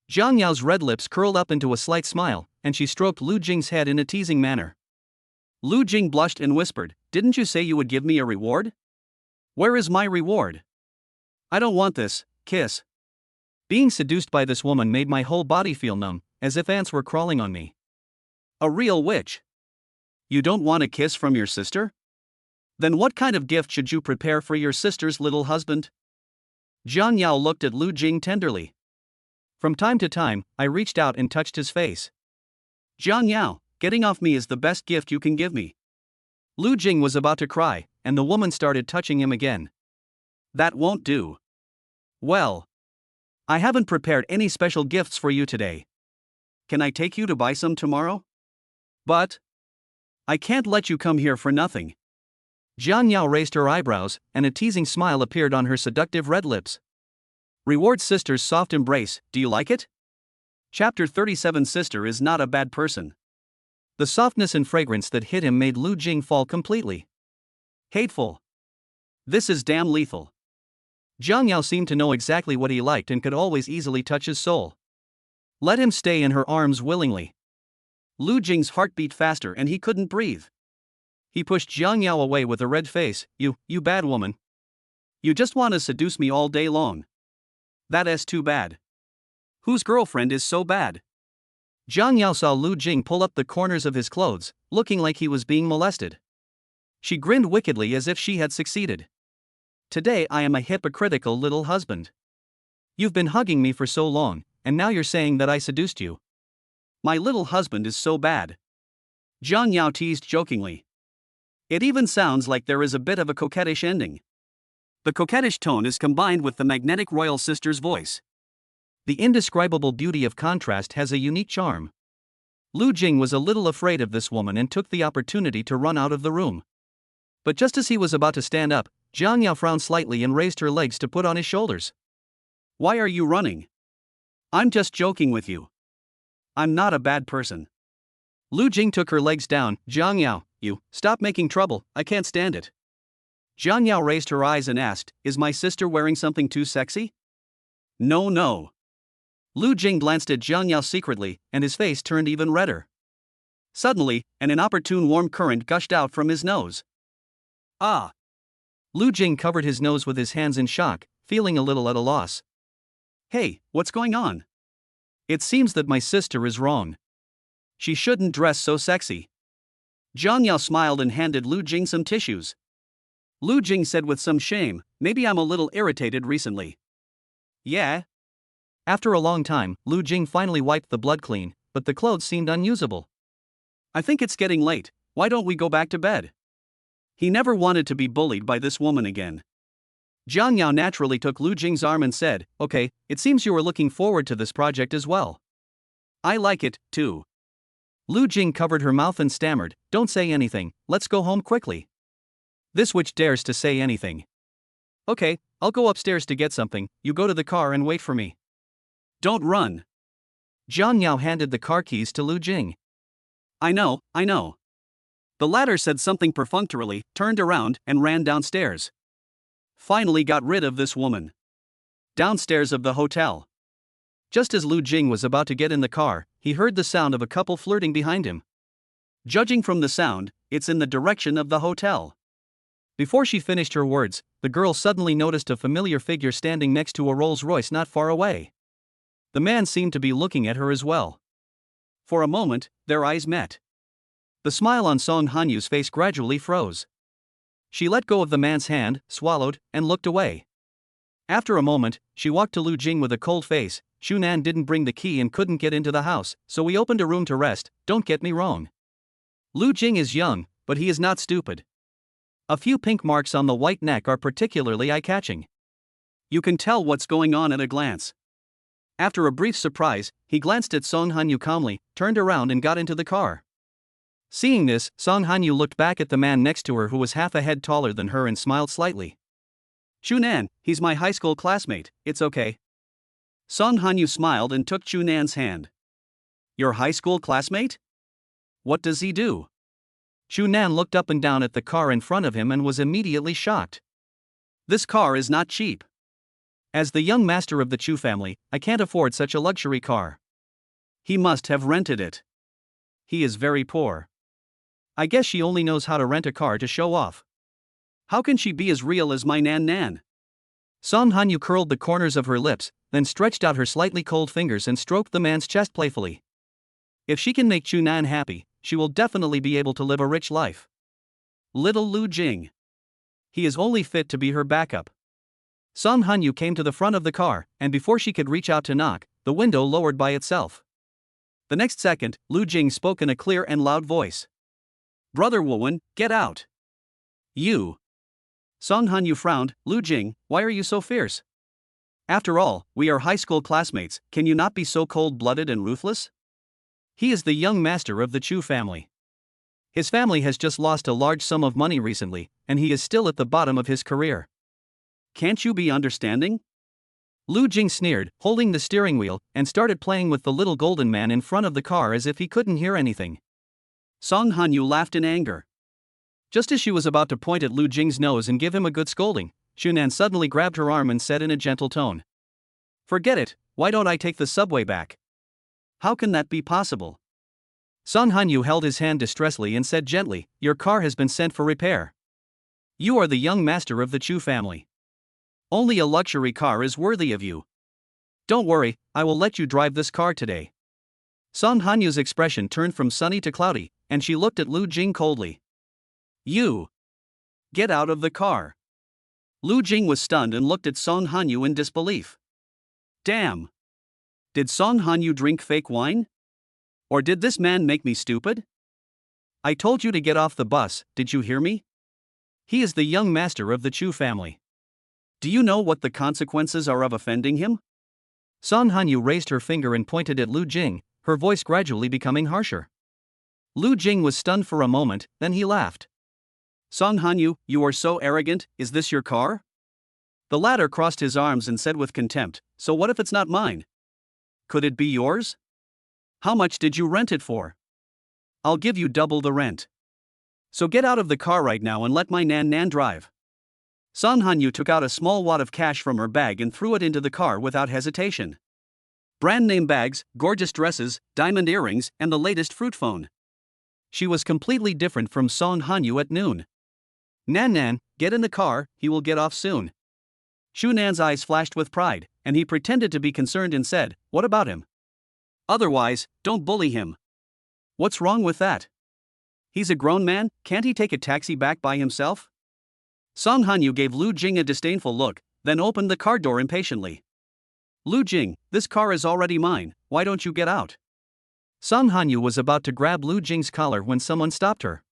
Jiang Yao's red lips curled up into a slight smile, and she stroked Lu Jing's head in a teasing manner. Lu Jing blushed and whispered, "Didn't you say you would give me a reward? Where is my reward? I don't want this kiss." Being seduced by this woman made my whole body feel numb, as if ants were crawling on me. A real witch. You don't want a kiss from your sister? Then what kind of gift should you prepare for your sister's little husband? Jiang Yao looked at Lu Jing tenderly. From time to time, I reached out and touched his face. Jiang Yao, getting off me is the best gift you can give me. Lu Jing was about to cry, and the woman started touching him again. That won't do. Well, I haven't prepared any special gifts for you today. Can I take you to buy some tomorrow? But I can't let you come here for nothing. Jiang Yao raised her eyebrows, and a teasing smile appeared on her seductive red lips. Reward sister's soft embrace, do you like it? Chapter 37. Sister is not a bad person. The softness and fragrance that hit him made Lu Jing fall completely. Hateful. This is damn lethal. Jiang Yao seemed to know exactly what he liked and could always easily touch his soul. Let him stay in her arms willingly. Lu Jing's heart beat faster and he couldn't breathe. He pushed Jiang Yao away with a red face. You bad woman. You just want to seduce me all day long. That's too bad. Whose girlfriend is so bad? Jiang Yao saw Lu Jing pull up the corners of his clothes, looking like he was being molested. She grinned wickedly as if she had succeeded. Today I am a hypocritical little husband. You've been hugging me for so long, and now you're saying that I seduced you. My little husband is so bad. Jiang Yao teased jokingly. It even sounds like there is a bit of a coquettish ending. The coquettish tone is combined with the magnetic royal sister's voice. The indescribable beauty of contrast has a unique charm. Lu Jing was a little afraid of this woman and took the opportunity to run out of the room. But just as he was about to stand up, Jiang Yao frowned slightly and raised her legs to put on his shoulders. Why are you running? I'm just joking with you. I'm not a bad person. Lu Jing took her legs down. Jiang Yao, you, stop making trouble, I can't stand it. Jiang Yao raised her eyes and asked, is my sister wearing something too sexy? No. Lu Jing glanced at Jiang Yao secretly, and his face turned even redder. Suddenly, an inopportune warm current gushed out from his nose. Ah! Lu Jing covered his nose with his hands in shock, feeling a little at a loss. Hey, what's going on? It seems that my sister is wrong. She shouldn't dress so sexy. Jiang Yao smiled and handed Lu Jing some tissues. Lu Jing said with some shame, maybe I'm a little irritated recently. Yeah. After a long time, Lu Jing finally wiped the blood clean, but the clothes seemed unusable. I think it's getting late, why don't we go back to bed? He never wanted to be bullied by this woman again. Jiang Yao naturally took Lu Jing's arm and said, okay, it seems you are looking forward to this project as well. I like it, too. Lu Jing covered her mouth and stammered, don't say anything, let's go home quickly. This witch dares to say anything. Okay, I'll go upstairs to get something, you go to the car and wait for me. Don't run. Jiang Yao handed the car keys to Lu Jing. I know. The latter said something perfunctorily, turned around, and ran downstairs. Finally got rid of this woman. Downstairs of the hotel. Just as Lu Jing was about to get in the car, he heard the sound of a couple flirting behind him. Judging from the sound, it's in the direction of the hotel. Before she finished her words, the girl suddenly noticed a familiar figure standing next to a Rolls-Royce not far away. The man seemed to be looking at her as well. For a moment, their eyes met. The smile on Song Hanyu's face gradually froze. She let go of the man's hand, swallowed, and looked away. After a moment, she walked to Lu Jing with a cold face. Shunan didn't bring the key and couldn't get into the house, so we opened a room to rest, don't get me wrong. Lu Jing is young, but he is not stupid. A few pink marks on the white neck are particularly eye-catching. You can tell what's going on at a glance. After a brief surprise, he glanced at Song Hanyu calmly, turned around and got into the car. Seeing this, Song Hanyu looked back at the man next to her who was half a head taller than her and smiled slightly. Shunan, he's my high school classmate, it's okay. Song Hanyu smiled and took Shunan's hand. Your high school classmate? What does he do? Shunan looked up and down at the car in front of him and was immediately shocked. This car is not cheap. As the young master of the Chu family, I can't afford such a luxury car. He must have rented it. He is very poor. I guess she only knows how to rent a car to show off. How can she be as real as my Nan? Song Hanyu curled the corners of her lips, then stretched out her slightly cold fingers and stroked the man's chest playfully. If she can make Chunan happy, she will definitely be able to live a rich life. Little Lu Jing. He is only fit to be her backup. Song Hanyu came to the front of the car, and before she could reach out to knock, the window lowered by itself. The next second, Lu Jing spoke in a clear and loud voice. Brother Wowen, get out. You. Song Hanyu frowned. Lu Jing, why are you so fierce? After all, we are high school classmates, can you not be so cold-blooded and ruthless? He is the young master of the Chu family. His family has just lost a large sum of money recently, and he is still at the bottom of his career. Can't you be understanding? Lu Jing sneered, holding the steering wheel, and started playing with the little golden man in front of the car as if he couldn't hear anything. Song Hanyu laughed in anger. Just as she was about to point at Lu Jing's nose and give him a good scolding, Shunan suddenly grabbed her arm and said in a gentle tone. Forget it, why don't I take the subway back? How can that be possible? Song Hanyu held his hand distressfully and said gently, your car has been sent for repair. You are the young master of the Chu family. Only a luxury car is worthy of you. Don't worry, I will let you drive this car today. Song Hanyu's expression turned from sunny to cloudy, and she looked at Lu Jing coldly. You. Get out of the car. Lu Jing was stunned and looked at Song Hanyu in disbelief. Damn. Did Song Hanyu drink fake wine? Or did this man make me stupid? I told you to get off the bus, did you hear me? He is the young master of the Chu family. Do you know what the consequences are of offending him? Song Hanyu raised her finger and pointed at Lu Jing, her voice gradually becoming harsher. Lu Jing was stunned for a moment, then he laughed. Song Hanyu, you are so arrogant, is this your car? The latter crossed his arms and said with contempt, so what if it's not mine? Could it be yours? How much did you rent it for? I'll give you double the rent. So get out of the car right now and let my Nan drive. Song Hanyu took out a small wad of cash from her bag and threw it into the car without hesitation. Brand name bags, gorgeous dresses, diamond earrings, and the latest fruit phone. She was completely different from Song Hanyu at noon. Nan, get in the car, he will get off soon. Shunan's eyes flashed with pride, and he pretended to be concerned and said, what about him? Otherwise, don't bully him. What's wrong with that? He's a grown man, can't he take a taxi back by himself? Song Hanyu gave Lu Jing a disdainful look, then opened the car door impatiently. Lu Jing, this car is already mine, why don't you get out? Song Hanyu was about to grab Lu Jing's collar when someone stopped her.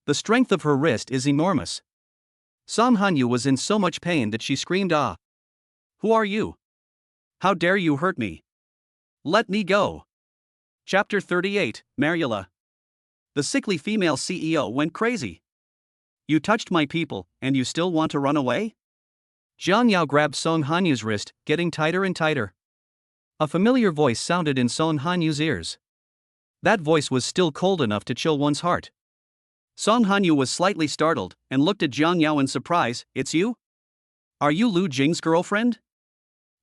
The strength of her wrist is enormous. Song Hanyu was in so much pain that she screamed ah. Who are you? How dare you hurt me? Let me go. Chapter 38, Mariela. The sickly female CEO went crazy. You touched my people, and you still want to run away? Jiang Yao grabbed Song Hanyu's wrist, getting tighter and tighter. A familiar voice sounded in Song Hanyu's ears. That voice was still cold enough to chill one's heart. Song Hanyu was slightly startled and looked at Jiang Yao in surprise. "It's you? Are you Lu Jing's girlfriend?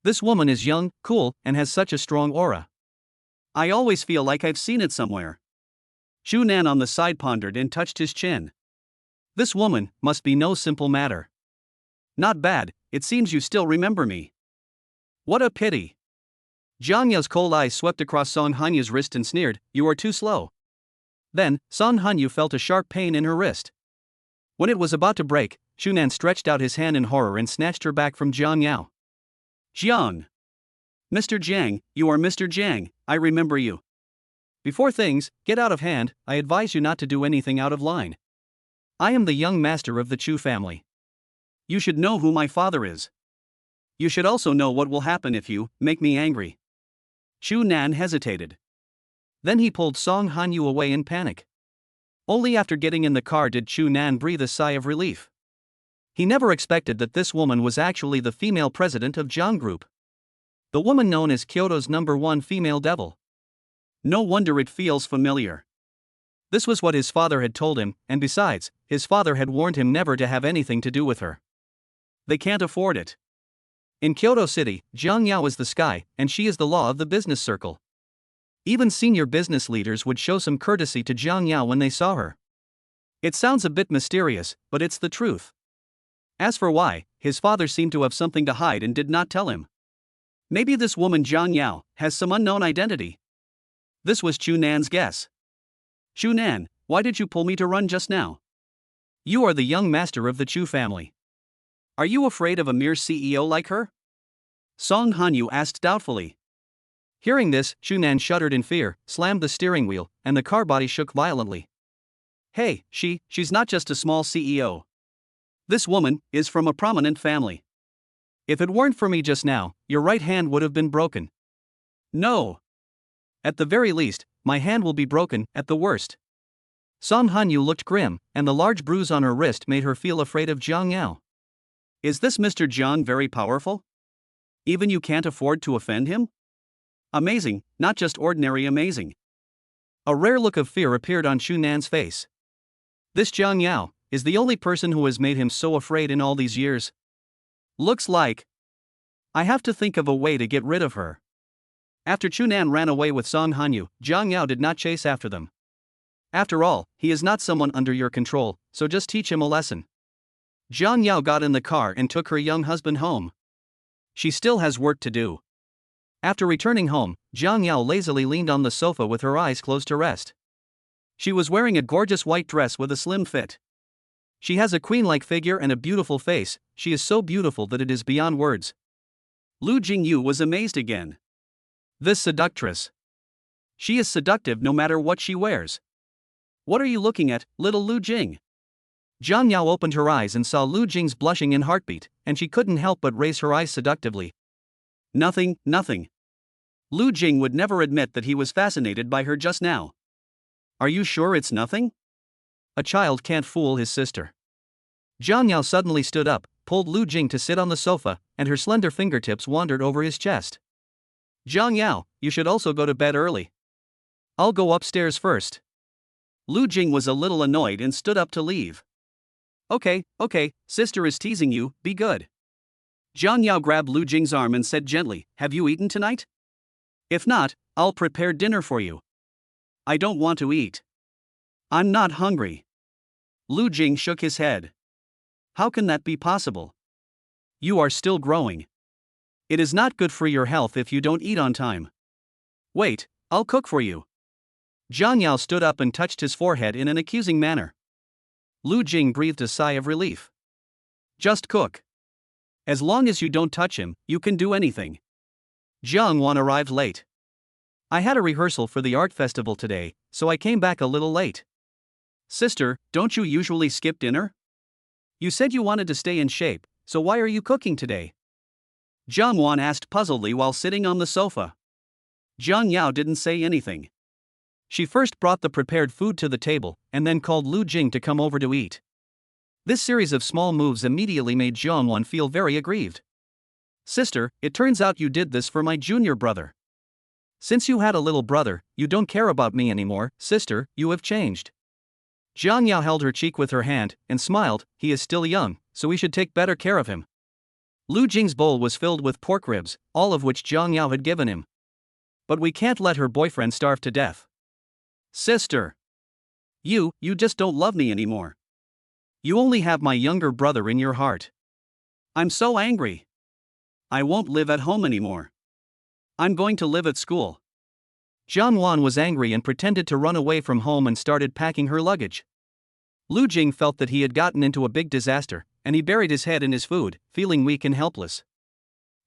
This woman is young, cool, and has such a strong aura. I always feel like I've seen it somewhere." Chu Nan on the side pondered and touched his chin. "This woman must be no simple matter. Not bad, it seems you still remember me. What a pity." Jiang Yao's cold eyes swept across Song Hanyu's wrist and sneered, "You are too slow." Then, Song Hanyu felt a sharp pain in her wrist. When it was about to break, Chu Nan stretched out his hand in horror and snatched her back from Jiang Yao. "Jiang! Mr. Jiang, you are Mr. Jiang, I remember you. Before things get out of hand, I advise you not to do anything out of line. I am the young master of the Chu family. You should know who my father is. You should also know what will happen if you make me angry." Chu Nan hesitated. Then he pulled Song Hanyu away in panic. Only after getting in the car did Chu Nan breathe a sigh of relief. He never expected that this woman was actually the female president of Jiang Group. The woman known as Kyoto's #1 female devil. No wonder it feels familiar. This was what his father had told him, and besides, his father had warned him never to have anything to do with her. They can't afford it. In Kyoto City, Jiang Yao is the sky, and she is the law of the business circle. Even senior business leaders would show some courtesy to Jiang Yao when they saw her. It sounds a bit mysterious, but it's the truth. As for why, his father seemed to have something to hide and did not tell him. Maybe this woman Jiang Yao has some unknown identity. This was Chu Nan's guess. "Chu Nan, why did you pull me to run just now? You are the young master of the Chu family. Are you afraid of a mere CEO like her?" Song Hanyu asked doubtfully. Hearing this, Chu Nan shuddered in fear, slammed the steering wheel, and the car body shook violently. "Hey, she's not just a small CEO. This woman is from a prominent family. If it weren't for me just now, your right hand would have been broken." "No. At the very least, my hand will be broken, at the worst." Song Hanyu looked grim, and the large bruise on her wrist made her feel afraid of Jiang Yao. "Is this Mr. Jiang very powerful? Even you can't afford to offend him? Amazing, not just ordinary amazing." A rare look of fear appeared on Chu Nan's face. This Jiang Yao is the only person who has made him so afraid in all these years. Looks like I have to think of a way to get rid of her. After Chu Nan ran away with Song Hanyu, Jiang Yao did not chase after them. After all, he is not someone under your control, so just teach him a lesson. Jiang Yao got in the car and took her young husband home. She still has work to do. After returning home, Jiang Yao lazily leaned on the sofa with her eyes closed to rest. She was wearing a gorgeous white dress with a slim fit. She has a queen-like figure and a beautiful face. She is so beautiful that it is beyond words. Lu Jingyu was amazed again. This seductress. She is seductive no matter what she wears. "What are you looking at, little Lu Jing?" Jiang Yao opened her eyes and saw Lu Jing's blushing and heartbeat, and she couldn't help but raise her eyes seductively. "Nothing, nothing." Lu Jing would never admit that he was fascinated by her just now. "Are you sure it's nothing?" A child can't fool his sister. Jiang Yao suddenly stood up, pulled Lu Jing to sit on the sofa, and her slender fingertips wandered over his chest. "Jiang Yao, you should also go to bed early. I'll go upstairs first." Lu Jing was a little annoyed and stood up to leave. Okay, sister is teasing you, be good." Jiang Yao grabbed Lu Jing's arm and said gently, "Have you eaten tonight? If not, I'll prepare dinner for you." "I don't want to eat. I'm not hungry." Lu Jing shook his head. "How can that be possible? You are still growing. It is not good for your health if you don't eat on time." "Wait, I'll cook for you." Jiang Yao stood up and touched his forehead in an accusing manner. Lu Jing breathed a sigh of relief. "Just cook. As long as you don't touch him, you can do anything." Jiang Wan arrived late. "I had a rehearsal for the art festival today, so I came back a little late." "Sister, don't you usually skip dinner? You said you wanted to stay in shape, so why are you cooking today?" Jiang Wan asked puzzledly while sitting on the sofa. Jiang Yao didn't say anything. She first brought the prepared food to the table, and then called Lu Jing to come over to eat. This series of small moves immediately made Jiangwan feel very aggrieved. Sister, it turns out you did this for my junior brother. Since you had a little brother, you don't care about me anymore. Sister, you have changed. Jiang Yao held her cheek with her hand and smiled. He is still young, so we should take better care of him. Lu Jing's bowl was filled with pork ribs, all of which Jiang Yao had given him. But we can't let her boyfriend starve to death. Sister. You just don't love me anymore. You only have my younger brother in your heart. I'm so angry. I won't live at home anymore. I'm going to live at school. Jiang Wan was angry and pretended to run away from home and started packing her luggage. Lu Jing felt that he had gotten into a big disaster, and he buried his head in his food, feeling weak and helpless.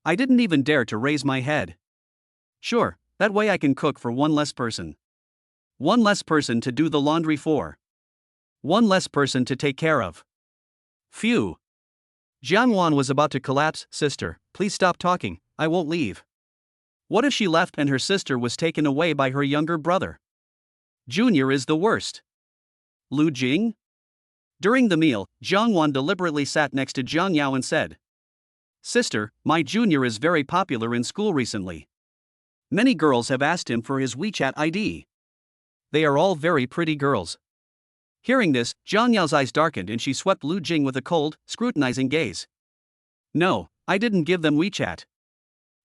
I didn't even dare to raise my head. Sure, that way I can cook for one less person. One less person to do the laundry for. One less person to take care of. Phew. Jiang Wan was about to collapse. Sister, please stop talking, I won't leave. What if she left and her sister was taken away by her younger brother? Junior is the worst. Lu Jing? During the meal, Jiang Wan deliberately sat next to Jiang Yao and said, Sister, my junior is very popular in school recently. Many girls have asked him for his WeChat ID. They are all very pretty girls. Hearing this, Jiang Yao's eyes darkened and she swept Lu Jing with a cold, scrutinizing gaze. No, I didn't give them WeChat.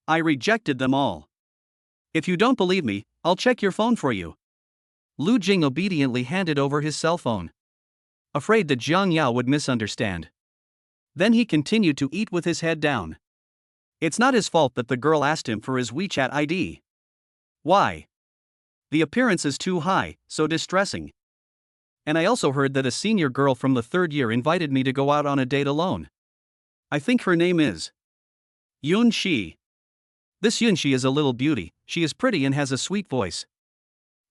I rejected them all. If you don't believe me, I'll check your phone for you. Lu Jing obediently handed over his cell phone, afraid that Jiang Yao would misunderstand. Then he continued to eat with his head down. It's not his fault that the girl asked him for his WeChat ID. Why? The appearance is too high, so distressing. And I also heard that a senior girl from the third year invited me to go out on a date alone. I think her name is Yun Shi. This Yun Shi is a little beauty, she is pretty and has a sweet voice.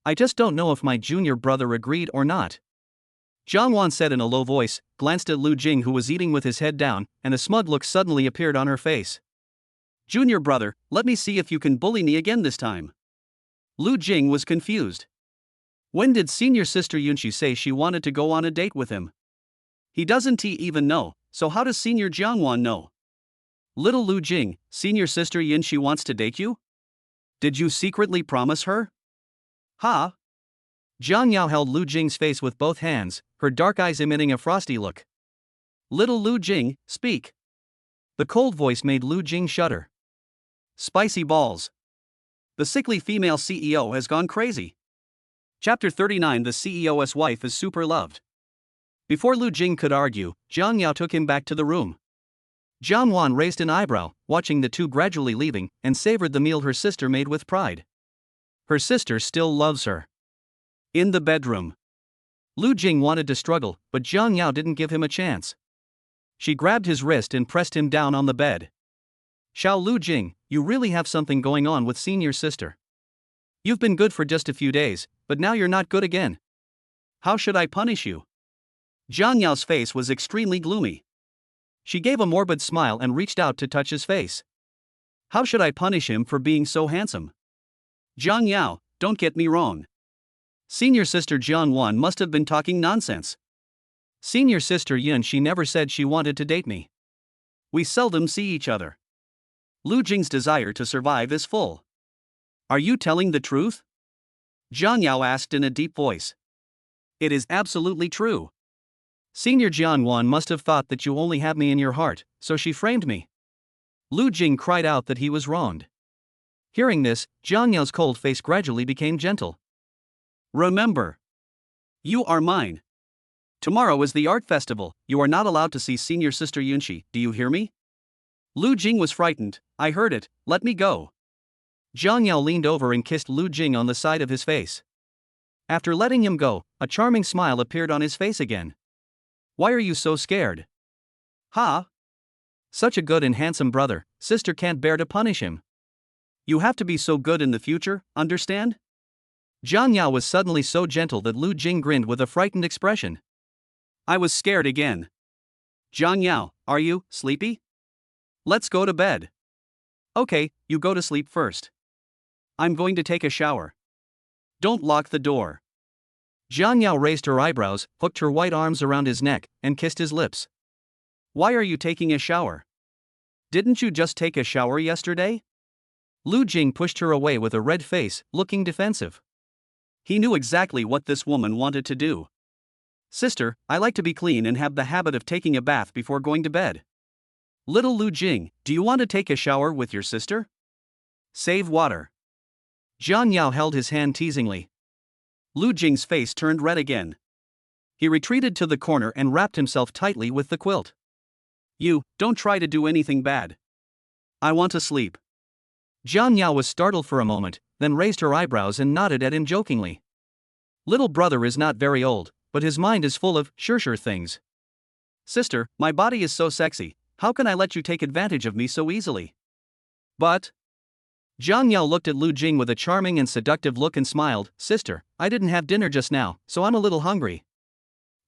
I just don't know if my junior brother agreed or not. Jiang Wan said in a low voice, glanced at Lu Jing who was eating with his head down, and a smug look suddenly appeared on her face. Junior brother, let me see if you can bully me again this time. Lu Jing was confused. When did senior sister Yunxi say she wanted to go on a date with him? He doesn't even know, so how does senior Jiangwan know? Little Lu Jing, senior sister Yunxi wants to date you? Did you secretly promise her? Ha? Jiang Yao held Lu Jing's face with both hands, her dark eyes emitting a frosty look. Little Lu Jing, speak. The cold voice made Lu Jing shudder. Spicy balls. The sickly female CEO has gone crazy. Chapter 39. The CEO's wife is super loved. Before Lu Jing could argue, Jiang Yao took him back to the room. Jiang Wan raised an eyebrow, watching the two gradually leaving, and savored the meal her sister made with pride. Her sister still loves her. In the bedroom. Lu Jing wanted to struggle, but Jiang Yao didn't give him a chance. She grabbed his wrist and pressed him down on the bed. Xiao Lu Jing, you really have something going on with senior sister. You've been good for just a few days, but now you're not good again. How should I punish you? Jiang Yao's face was extremely gloomy. She gave a morbid smile and reached out to touch his face. How should I punish him for being so handsome? Jiang Yao, don't get me wrong. Senior sister Jiang Wan must have been talking nonsense. Senior sister Yun, she never said she wanted to date me. We seldom see each other. Lu Jing's desire to survive is full. Are you telling the truth? Jiang Yao asked in a deep voice. It is absolutely true. Senior Jiang Wan must have thought that you only have me in your heart, so she framed me. Lu Jing cried out that he was wronged. Hearing this, Jiang Yao's cold face gradually became gentle. Remember. You are mine. Tomorrow is the art festival, you are not allowed to see senior sister Yunxi, do you hear me? Lu Jing was frightened. I heard it, let me go. Jiang Yao leaned over and kissed Lu Jing on the side of his face. After letting him go, a charming smile appeared on his face again. Why are you so scared? Ha? Such a good and handsome brother, sister can't bear to punish him. You have to be so good in the future, understand? Jiang Yao was suddenly so gentle that Lu Jing grinned with a frightened expression. I was scared again. Jiang Yao, are you sleepy? Let's go to bed. Okay, you go to sleep first. I'm going to take a shower. Don't lock the door. Jiang Yao raised her eyebrows, hooked her white arms around his neck, and kissed his lips. Why are you taking a shower? Didn't you just take a shower yesterday? Lu Jing pushed her away with a red face, looking defensive. He knew exactly what this woman wanted to do. Sister, I like to be clean and have the habit of taking a bath before going to bed. Little Lu Jing, do you want to take a shower with your sister? Save water. Jiang Yao held his hand teasingly. Lu Jing's face turned red again. He retreated to the corner and wrapped himself tightly with the quilt. You, don't try to do anything bad. I want to sleep. Jiang Yao was startled for a moment, then raised her eyebrows and nodded at him jokingly. Little brother is not very old, but his mind is full of sure things. Sister, my body is so sexy, how can I let you take advantage of me so easily? But Jiang Yao looked at Lu Jing with a charming and seductive look and smiled. Sister, I didn't have dinner just now, so I'm a little hungry.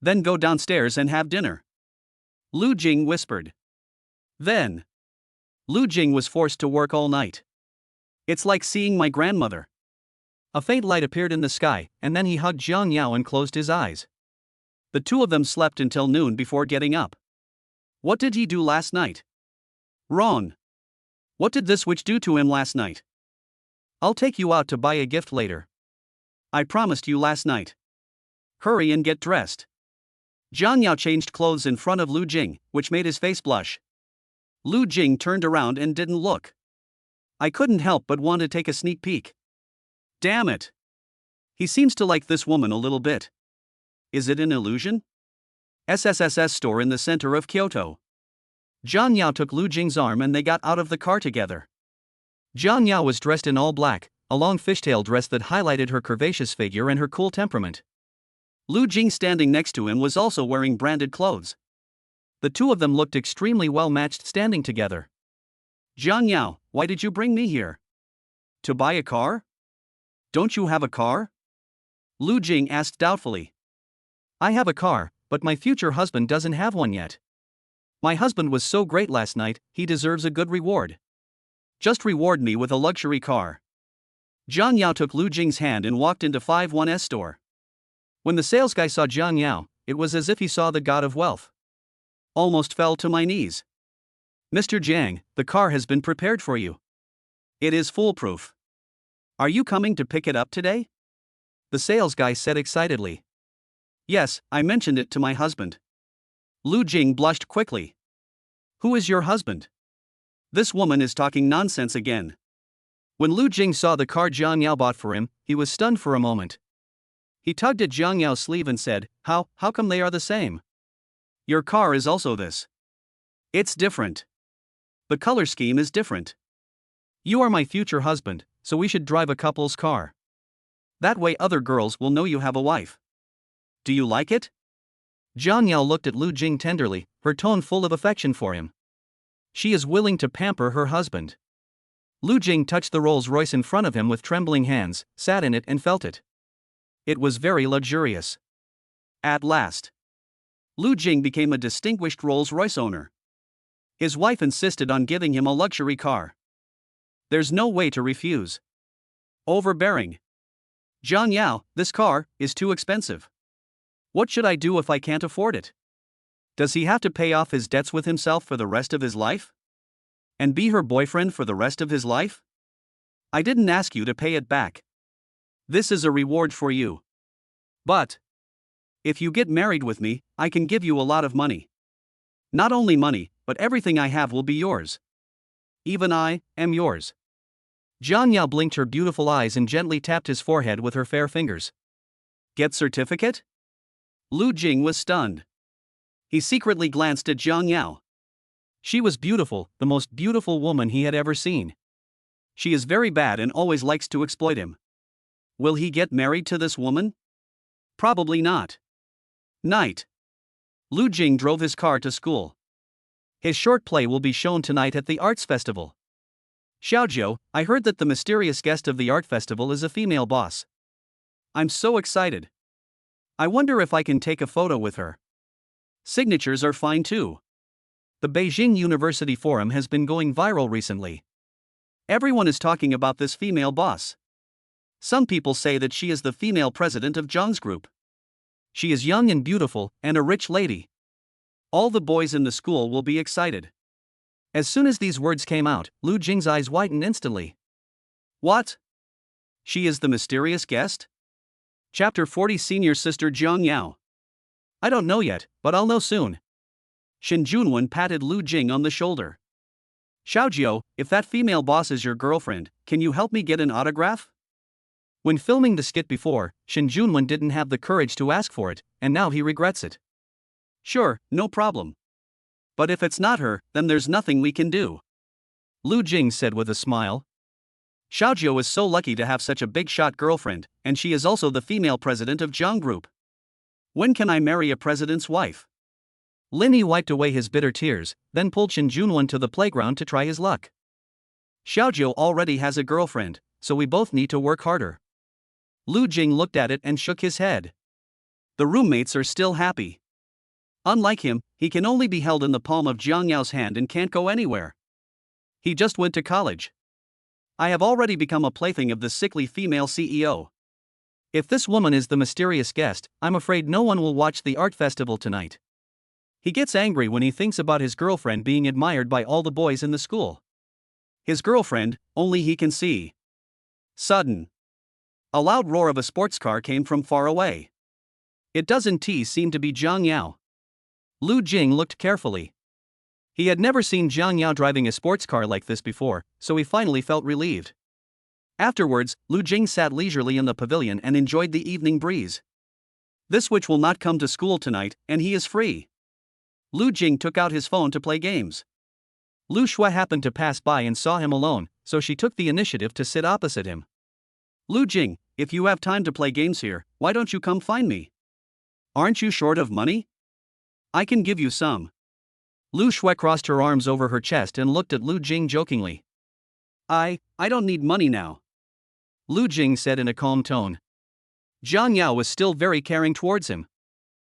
Then go downstairs and have dinner. Lu Jing whispered. Then Lu Jing was forced to work all night. It's like seeing my grandmother. A faint light appeared in the sky, and then he hugged Jiang Yao and closed his eyes. The two of them slept until noon before getting up. What did he do last night? Wrong. What did this witch do to him last night? I'll take you out to buy a gift later. I promised you last night. Hurry and get dressed. Jiang Yao changed clothes in front of Lu Jing, which made his face blush. Lu Jing turned around and didn't look. I couldn't help but want to take a sneak peek. Damn it. He seems to like this woman a little bit. Is it an illusion? SSSS store in the center of Kyoto. Jiang Yao took Lu Jing's arm and they got out of the car together. Jiang Yao was dressed in all black, a long fishtail dress that highlighted her curvaceous figure and her cool temperament. Lu Jing standing next to him was also wearing branded clothes. The two of them looked extremely well matched standing together. Jiang Yao, why did you bring me here? To buy a car? Don't you have a car? Lu Jing asked doubtfully. I have a car, but my future husband doesn't have one yet. My husband was so great last night, he deserves a good reward. Just reward me with a luxury car. Jiang Yao took Lu Jing's hand and walked into 51's store. When the sales guy saw Jiang Yao, it was as if he saw the god of wealth. Almost fell to my knees. Mr. Jiang, the car has been prepared for you. It is foolproof. Are you coming to pick it up today? The sales guy said excitedly. Yes, I mentioned it to my husband. Lu Jing blushed quickly. Who is your husband? This woman is talking nonsense again. When Lu Jing saw the car Jiang Yao bought for him, he was stunned for a moment. He tugged at Jiang Yao's sleeve and said, How come they are the same? Your car is also this. It's different. The color scheme is different. You are my future husband, so we should drive a couple's car. That way other girls will know you have a wife. Do you like it? Jiang Yao looked at Lu Jing tenderly, her tone full of affection for him. She is willing to pamper her husband. Lu Jing touched the Rolls-Royce in front of him with trembling hands, sat in it and felt it. It was very luxurious. At last, Lu Jing became a distinguished Rolls-Royce owner. His wife insisted on giving him a luxury car. There's no way to refuse. Overbearing. Jiang Yao, this car is too expensive. What should I do if I can't afford it? Does he have to pay off his debts with himself for the rest of his life? And be her boyfriend for the rest of his life? I didn't ask you to pay it back. This is a reward for you. But if you get married with me, I can give you a lot of money. Not only money, but everything I have will be yours. Even I am yours. Jiang Yao blinked her beautiful eyes and gently tapped his forehead with her fair fingers. Get certificate? Lu Jing was stunned. He secretly glanced at Jiang Yao. She was beautiful, the most beautiful woman he had ever seen. She is very bad and always likes to exploit him. Will he get married to this woman? Probably not. Night. Lu Jing drove his car to school. His short play will be shown tonight at the arts festival. Xiaojiu, I heard that the mysterious guest of the art festival is a female boss. I'm so excited. I wonder if I can take a photo with her. Signatures are fine too. The Beijing University Forum has been going viral recently. Everyone is talking about this female boss. Some people say that she is the female president of Zhang's group. She is young and beautiful, and a rich lady. All the boys in the school will be excited. As soon as these words came out, Lu Jing's eyes widened instantly. What? She is the mysterious guest? Chapter 40 Senior Sister Jiang Yao. I don't know yet, but I'll know soon. Shin Junwen patted Lu Jing on the shoulder. Xiaojiu, if that female boss is your girlfriend, can you help me get an autograph? When filming the skit before, Shin Junwen didn't have the courage to ask for it, and now he regrets it. Sure, no problem. But if it's not her, then there's nothing we can do. Lu Jing said with a smile. Xiaojiu is so lucky to have such a big-shot girlfriend, and she is also the female president of Jiang Group. When can I marry a president's wife? Linny wiped away his bitter tears, then pulled Shin Junwen to the playground to try his luck. Xiaojiu already has a girlfriend, so we both need to work harder. Lu Jing looked at it and shook his head. The roommates are still happy. Unlike him, he can only be held in the palm of Jiang Yao's hand and can't go anywhere. He just went to college. I have already become a plaything of the sickly female CEO. If this woman is the mysterious guest, I'm afraid no one will watch the art festival tonight. He gets angry when he thinks about his girlfriend being admired by all the boys in the school. His girlfriend, only he can see. Sudden. A loud roar of a sports car came from far away. It doesn't seem to be Jiang Yao. Lu Jing looked carefully. He had never seen Jiang Yao driving a sports car like this before, so he finally felt relieved. Afterwards, Lu Jing sat leisurely in the pavilion and enjoyed the evening breeze. This witch will not come to school tonight, and he is free. Lu Jing took out his phone to play games. Lu Shui happened to pass by and saw him alone, so she took the initiative to sit opposite him. Lu Jing, if you have time to play games here, why don't you come find me? Aren't you short of money? I can give you some. Lu Shui crossed her arms over her chest and looked at Lu Jing jokingly. I don't need money now. Lu Jing said in a calm tone. Jiang Yao was still very caring towards him.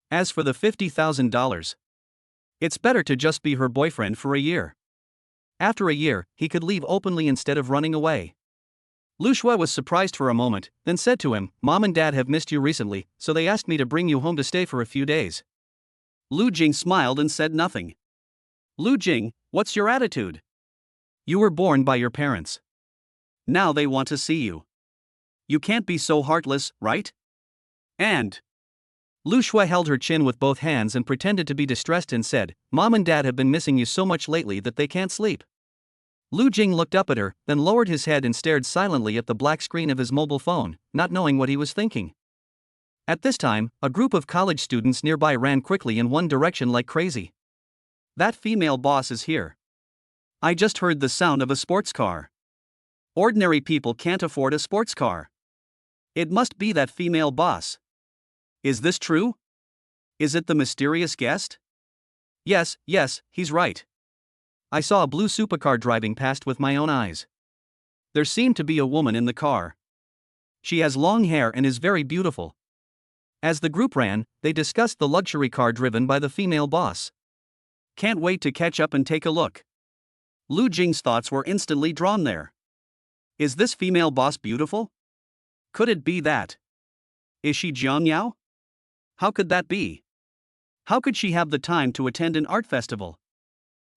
As for the $50,000, it's better to just be her boyfriend for a year. After a year, he could leave openly instead of running away. Lu Shui was surprised for a moment, then said to him, Mom and Dad have missed you recently, so they asked me to bring you home to stay for a few days. Lu Jing smiled and said nothing. Lu Jing, what's your attitude? You were born by your parents. Now they want to see you. You can't be so heartless, right? And Lu Shui held her chin with both hands and pretended to be distressed and said, Mom and Dad have been missing you so much lately that they can't sleep. Lu Jing looked up at her, then lowered his head and stared silently at the black screen of his mobile phone, not knowing what he was thinking. At this time, a group of college students nearby ran quickly in one direction like crazy. That female boss is here. I just heard the sound of a sports car. Ordinary people can't afford a sports car. It must be that female boss. Is this true? Is it the mysterious guest? Yes, he's right. I saw a blue supercar driving past with my own eyes. There seemed to be a woman in the car. She has long hair and is very beautiful. As the group ran, they discussed the luxury car driven by the female boss. Can't wait to catch up and take a look. Lu Jing's thoughts were instantly drawn there. Is this female boss beautiful? Could it be that? Is she Jiang Yao? How could that be? How could she have the time to attend an art festival?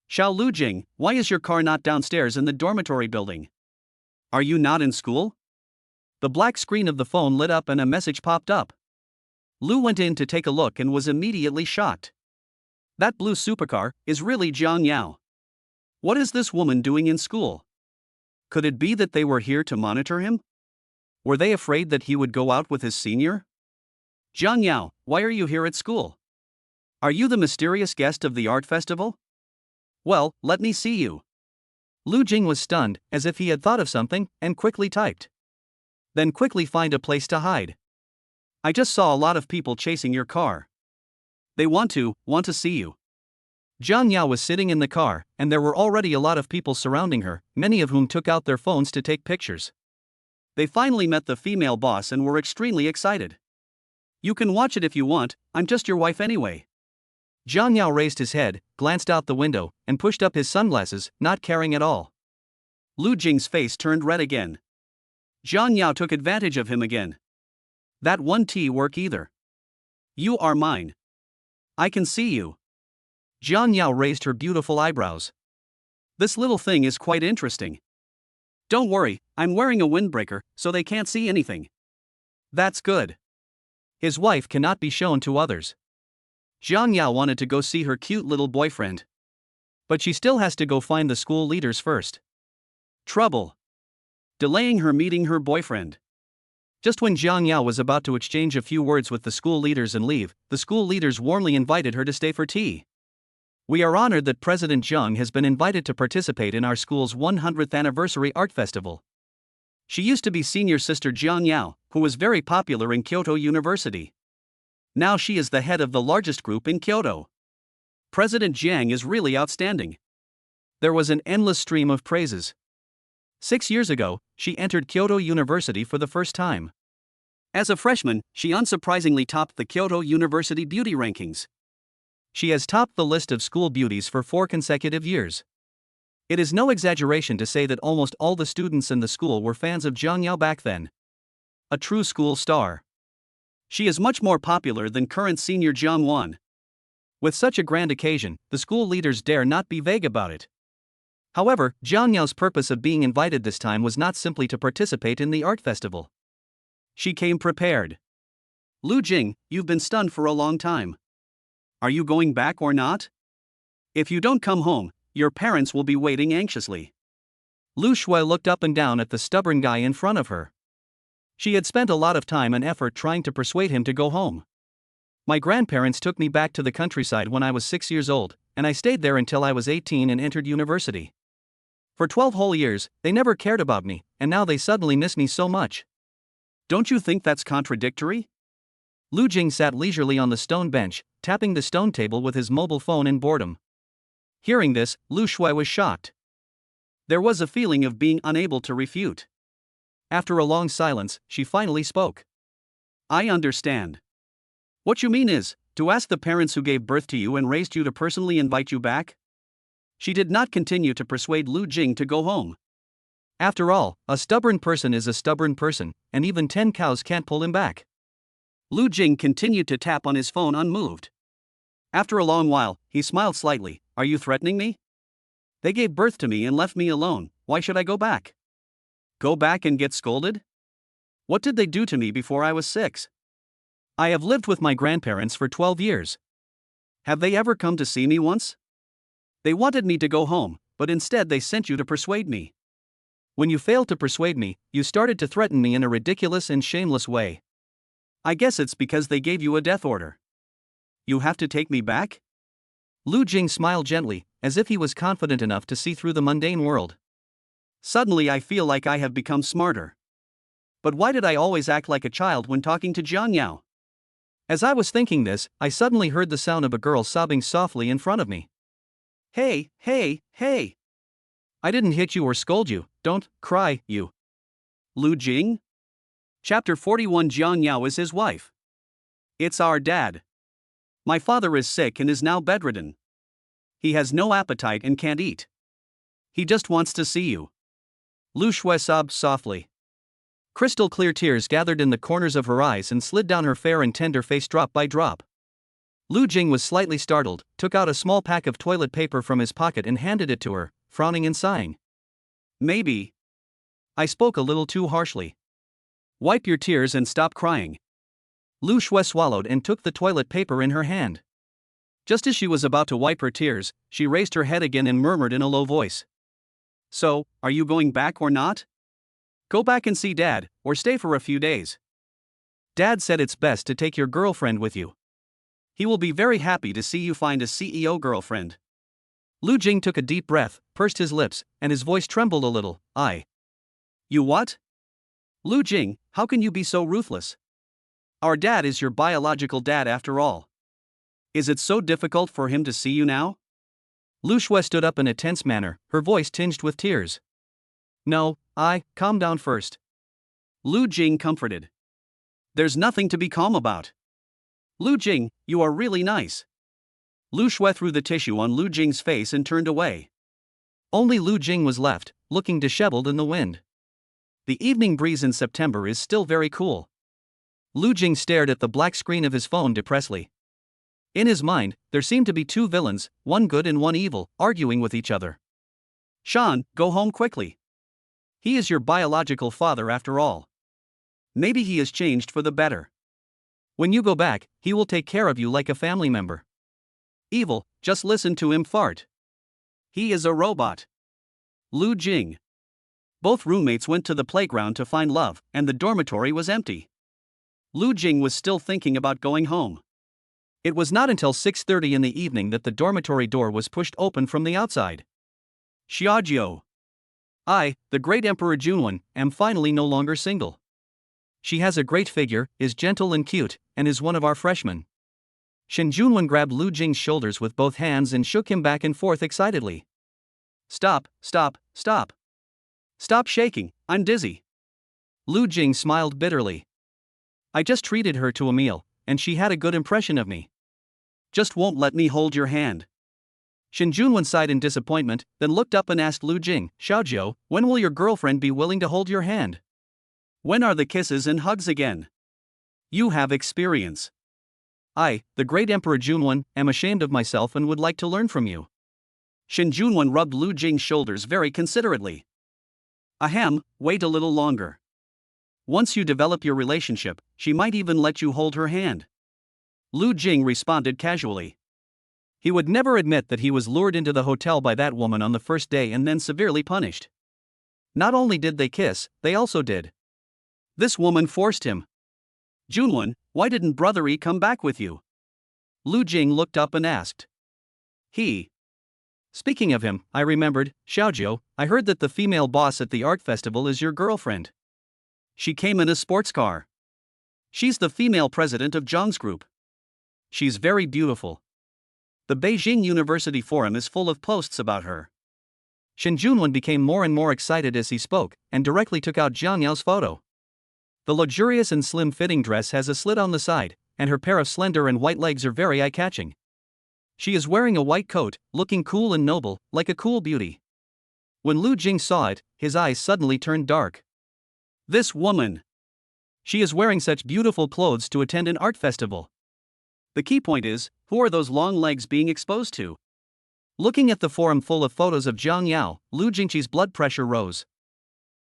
Xiao Lu Jing, why is your car not downstairs in the dormitory building? Are you not in school? The black screen of the phone lit up and a message popped up. Lu went in to take a look and was immediately shocked. That blue supercar is really Jiang Yao. What is this woman doing in school? Could it be that they were here to monitor him? Were they afraid that he would go out with his senior? Jiang Yao, why are you here at school? Are you the mysterious guest of the art festival? Well, let me see you. Lu Jing was stunned, as if he had thought of something, and quickly typed. Then quickly find a place to hide. I just saw a lot of people chasing your car. They want to see you. Jiang Yao was sitting in the car, and there were already a lot of people surrounding her, many of whom took out their phones to take pictures. They finally met the female boss and were extremely excited. You can watch it if you want, I'm just your wife anyway. Jiang Yao raised his head, glanced out the window, and pushed up his sunglasses, not caring at all. Lu Jing's face turned red again. Jiang Yao took advantage of him again. That won't work either. You are mine. I can see you. Jiang Yao raised her beautiful eyebrows. This little thing is quite interesting. Don't worry, I'm wearing a windbreaker, so they can't see anything. That's good. His wife cannot be shown to others. Jiang Yao wanted to go see her cute little boyfriend. But she still has to go find the school leaders first. Trouble. Delaying her meeting her boyfriend. Just when Jiang Yao was about to exchange a few words with the school leaders and leave, the school leaders warmly invited her to stay for tea. We are honored that President Zheng has been invited to participate in our school's 100th anniversary art festival. She used to be senior sister Jiang Yao, who was very popular in Kyoto University. Now she is the head of the largest group in Kyoto. President Jiang is really outstanding. There was an endless stream of praises. 6 years ago, she entered Kyoto University for the first time. As a freshman, she unsurprisingly topped the Kyoto University beauty rankings. She has topped the list of school beauties for 4 consecutive years. It is no exaggeration to say that almost all the students in the school were fans of Jiang Yao back then. A true school star. She is much more popular than current senior Jiang Wan. With such a grand occasion, the school leaders dare not be vague about it. However, Jiang Yao's purpose of being invited this time was not simply to participate in the art festival. She came prepared. Lu Jing, you've been stunned for a long time. Are you going back or not? If you don't come home, your parents will be waiting anxiously. Lu Shui looked up and down at the stubborn guy in front of her. She had spent a lot of time and effort trying to persuade him to go home. My grandparents took me back to the countryside when I was 6 years old, and I stayed there until I was 18 and entered university. For 12 whole years, they never cared about me, and now they suddenly miss me so much. Don't you think that's contradictory? Lu Jing sat leisurely on the stone bench, tapping the stone table with his mobile phone in boredom. Hearing this, Lu Shui was shocked. There was a feeling of being unable to refute. After a long silence, she finally spoke. I understand. What you mean is, to ask the parents who gave birth to you and raised you to personally invite you back? She did not continue to persuade Lu Jing to go home. After all, a stubborn person is a stubborn person, and even 10 cows can't pull him back. Lu Jing continued to tap on his phone unmoved. After a long while, he smiled slightly. Are you threatening me? They gave birth to me and left me alone, why should I go back? Go back and get scolded? What did they do to me before I was 6? I have lived with my grandparents for 12 years. Have they ever come to see me once? They wanted me to go home, but instead they sent you to persuade me. When you failed to persuade me, you started to threaten me in a ridiculous and shameless way. I guess it's because they gave you a death order. You have to take me back? Lu Jing smiled gently, as if he was confident enough to see through the mundane world. Suddenly I feel like I have become smarter. But why did I always act like a child when talking to Jiang Yao? As I was thinking this, I suddenly heard the sound of a girl sobbing softly in front of me. Hey, hey, hey! I didn't hit you or scold you, don't cry, you. Lu Jing? Chapter 41. Jiang Yao is his wife. It's our dad. My father is sick and is now bedridden. He has no appetite and can't eat. He just wants to see you. Lu Shui sobbed softly. Crystal clear tears gathered in the corners of her eyes and slid down her fair and tender face drop by drop. Lu Jing was slightly startled, took out a small pack of toilet paper from his pocket and handed it to her, frowning and sighing. Maybe. I spoke a little too harshly. Wipe your tears and stop crying. Lu Shui swallowed and took the toilet paper in her hand. Just as she was about to wipe her tears, she raised her head again and murmured in a low voice. So, are you going back or not? Go back and see Dad, or stay for a few days. Dad said it's best to take your girlfriend with you. He will be very happy to see you find a CEO girlfriend. Lu Jing took a deep breath, pursed his lips, and his voice trembled a little. You what? Lu Jing, how can you be so ruthless? Our dad is your biological dad after all. Is it so difficult for him to see you now? Lu Shui stood up in a tense manner, her voice tinged with tears. No, calm down first. Lu Jing comforted. There's nothing to be calm about. Lu Jing, you are really nice. Lu Shui threw the tissue on Lu Jing's face and turned away. Only Lu Jing was left, looking disheveled in the wind. The evening breeze in September is still very cool. Lu Jing stared at the black screen of his phone depressedly. In his mind, there seemed to be two villains, one good and one evil, arguing with each other. Sean, go home quickly. He is your biological father after all. Maybe he has changed for the better. When you go back, he will take care of you like a family member. Evil, just listen to him fart. He is a robot. Lu Jing. Both roommates went to the playground to find love, and the dormitory was empty. Lu Jing was still thinking about going home. It was not until 6:30 in the evening that the dormitory door was pushed open from the outside. Xiaojiu. I, the great Emperor Junwen, am finally no longer single. She has a great figure, is gentle and cute, and is one of our freshmen. Shen Junwen grabbed Lu Jing's shoulders with both hands and shook him back and forth excitedly. Stop, stop, stop. Stop shaking, I'm dizzy. Lu Jing smiled bitterly. I just treated her to a meal, and she had a good impression of me. Just won't let me hold your hand. Shen Junwen sighed in disappointment, then looked up and asked Lu Jing, Xiaojiu, when will your girlfriend be willing to hold your hand? When are the kisses and hugs again? You have experience. I, the great Emperor Junwen, am ashamed of myself and would like to learn from you. Shen Junwen rubbed Lu Jing's shoulders very considerately. Ahem, wait a little longer. Once you develop your relationship, she might even let you hold her hand. Lu Jing responded casually. He would never admit that he was lured into the hotel by that woman on the first day and then severely punished. Not only did they kiss, they also did. This woman forced him. Junwen, why didn't Brother E come back with you? Lu Jing looked up and asked. He. Speaking of him, I remembered, Xiaojiu, I heard that the female boss at the art festival is your girlfriend. She came in a sports car. She's the female president of Zhang's group. She's very beautiful. The Beijing University Forum is full of posts about her. Shen Junwen became more and more excited as he spoke, and directly took out Jiang Yao's photo. The luxurious and slim-fitting dress has a slit on the side, and her pair of slender and white legs are very eye-catching. She is wearing a white coat, looking cool and noble, like a cool beauty. When Lu Jing saw it, his eyes suddenly turned dark. This woman! She is wearing such beautiful clothes to attend an art festival. The key point is, who are those long legs being exposed to? Looking at the forum full of photos of Jiang Yao, Lu Jingqi's blood pressure rose.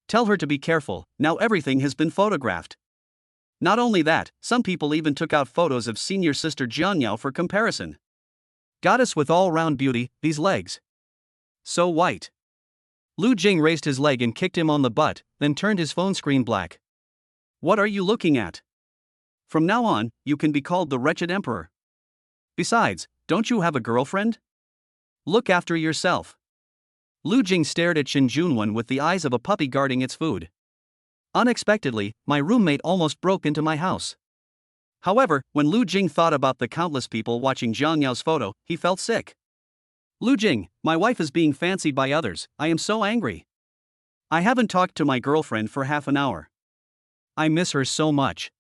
Tell her to be careful, now everything has been photographed. Not only that, some people even took out photos of senior sister Jiang Yao for comparison. Goddess with all-round beauty, these legs. So white. Lu Jing raised his leg and kicked him on the butt, then turned his phone screen black. What are you looking at? From now on, you can be called the wretched emperor. Besides, don't you have a girlfriend? Look after yourself. Lu Jing stared at Shen Junwen with the eyes of a puppy guarding its food. Unexpectedly, my roommate almost broke into my house. However, when Lu Jing thought about the countless people watching Jiang Yao's photo, he felt sick. Lu Jing, my wife is being fancied by others, I am so angry. I haven't talked to my girlfriend for half an hour. I miss her so much.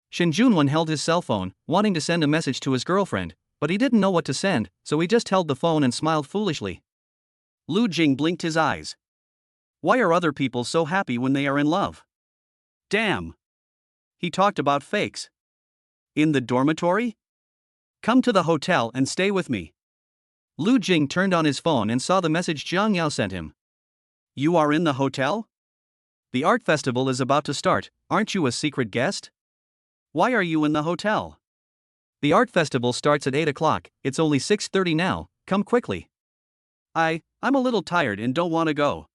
Shen Junwen held his cell phone, wanting to send a message to his girlfriend, but he didn't know what to send, so he just held the phone and smiled foolishly. Lu Jing blinked his eyes. Why are other people so happy when they are in love? Damn. He talked about fakes. In the dormitory? Come to the hotel and stay with me. Lu Jing turned on his phone and saw the message Jiang Yao sent him. You are in the hotel? The art festival is about to start, aren't you a secret guest? Why are you in the hotel? The art festival starts at 8 o'clock, it's only 6:30 now, come quickly. I'm a little tired and don't want to go.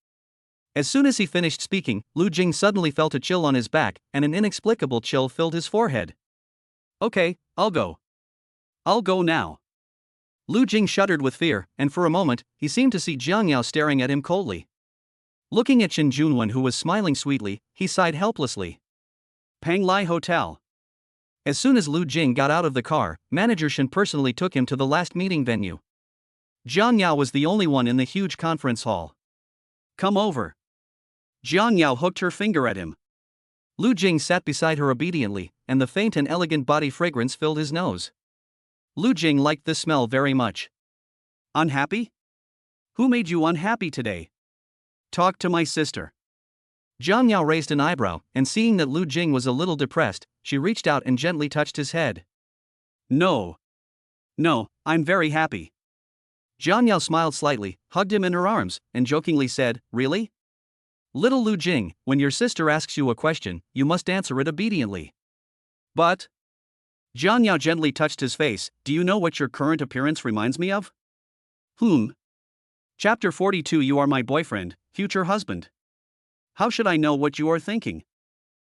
As soon as he finished speaking, Lu Jing suddenly felt a chill on his back, and an inexplicable chill filled his forehead. Okay, I'll go. I'll go now. Lu Jing shuddered with fear, and for a moment, he seemed to see Jiang Yao staring at him coldly. Looking at Shen Junwen, who was smiling sweetly, he sighed helplessly. Panglai Hotel. As soon as Lu Jing got out of the car, Manager Shen personally took him to the last meeting venue. Jiang Yao was the only one in the huge conference hall. Come over. Jiang Yao hooked her finger at him. Lu Jing sat beside her obediently, and the faint and elegant body fragrance filled his nose. Lu Jing liked this smell very much. Unhappy? Who made you unhappy today? Talk to my sister. Jiang Yao raised an eyebrow, and seeing that Lu Jing was a little depressed, she reached out and gently touched his head. No. No, I'm very happy. Jiang Yao smiled slightly, hugged him in her arms, and jokingly said, Really? Little Lu Jing, when your sister asks you a question, you must answer it obediently. But? Jiang Yao gently touched his face. Do you know what your current appearance reminds me of? Chapter 42. You are my boyfriend, future husband. How should I know what you are thinking?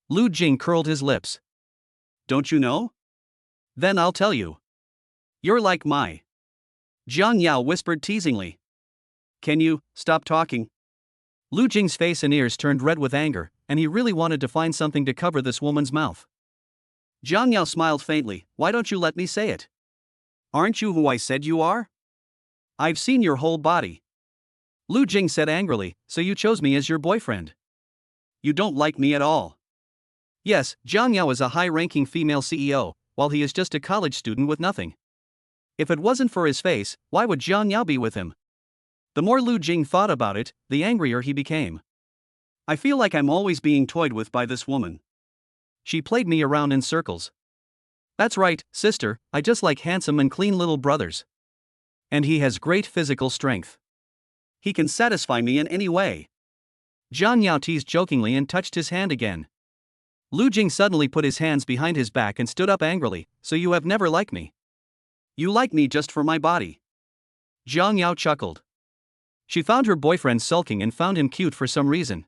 Lu Jing curled his lips. Don't you know? Then I'll tell you. You're like my. Jiang Yao whispered teasingly. Can you stop talking? Lu Jing's face and ears turned red with anger, and he really wanted to find something to cover this woman's mouth. Jiang Yao smiled faintly. Why don't you let me say it? Aren't you who I said you are? I've seen your whole body. Lu Jing said angrily, so you chose me as your boyfriend. You don't like me at all. Yes, Jiang Yao is a high-ranking female CEO, while he is just a college student with nothing. If it wasn't for his face, why would Jiang Yao be with him? The more Lu Jing thought about it, the angrier he became. I feel like I'm always being toyed with by this woman. She played me around in circles. That's right, sister, I just like handsome and clean little brothers. And he has great physical strength. He can satisfy me in any way. Jiang Yao teased jokingly and touched his hand again. Lu Jing suddenly put his hands behind his back and stood up angrily. So you have never liked me? You like me just for my body. Jiang Yao chuckled. She found her boyfriend sulking and found him cute for some reason.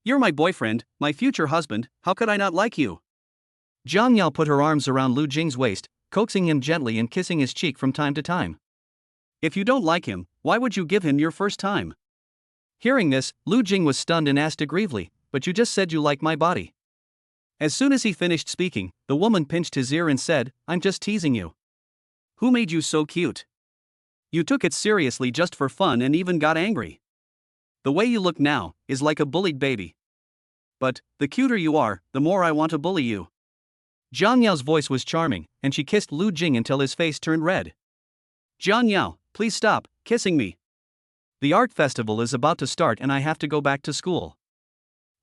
You're my boyfriend, my future husband, how could I not like you? Jiang Yao put her arms around Lu Jing's waist, coaxing him gently and kissing his cheek from time to time. If you don't like him, why would you give him your first time? Hearing this, Lu Jing was stunned and asked aggrievedly, but you just said you like my body. As soon as he finished speaking, the woman pinched his ear and said, I'm just teasing you. Who made you so cute? You took it seriously just for fun and even got angry. The way you look now is like a bullied baby. But, the cuter you are, the more I want to bully you. Jiang Yao's voice was charming, and she kissed Lu Jing until his face turned red. Jiang Yao, please stop kissing me. The art festival is about to start and I have to go back to school.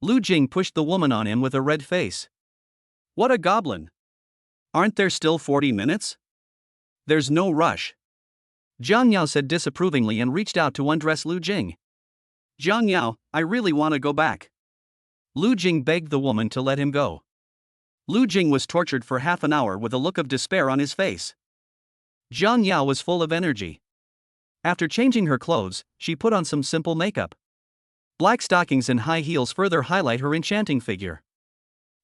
Lu Jing pushed the woman on him with a red face. What a goblin. Aren't there still 40 minutes? There's no rush. Jiang Yao said disapprovingly and reached out to undress Lu Jing. Jiang Yao, I really want to go back. Lu Jing begged the woman to let him go. Lu Jing was tortured for half an hour with a look of despair on his face. Jiang Yao was full of energy. After changing her clothes, she put on some simple makeup. Black stockings and high heels further highlight her enchanting figure.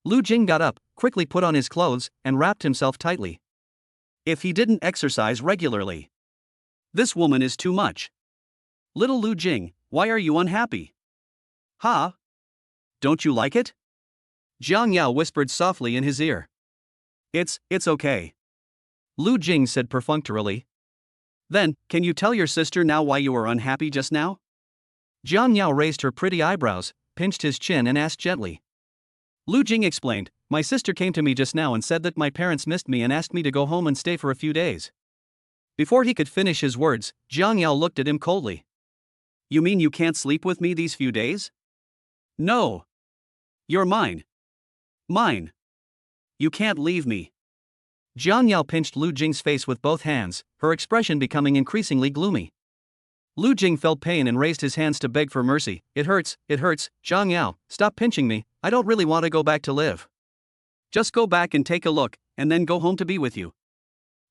Lu Jing got up, quickly put on his clothes, and wrapped himself tightly. If he didn't exercise regularly. This woman is too much. Little Lu Jing, why are you unhappy? Huh? Don't you like it? Jiang Yao whispered softly in his ear. It's okay. Lu Jing said perfunctorily. Then, can you tell your sister now why you were unhappy just now? Jiang Yao raised her pretty eyebrows, pinched his chin and asked gently. Lu Jing explained, my sister came to me just now and said that my parents missed me and asked me to go home and stay for a few days. Before he could finish his words, Jiang Yao looked at him coldly. You mean you can't sleep with me these few days? No. You're mine. Mine. You can't leave me. Jiang Yao pinched Lu Jing's face with both hands, her expression becoming increasingly gloomy. Lu Jing felt pain and raised his hands to beg for mercy. It hurts, Jiang Yao, stop pinching me, I don't really want to go back to live. Just go back and take a look, and then go home to be with you.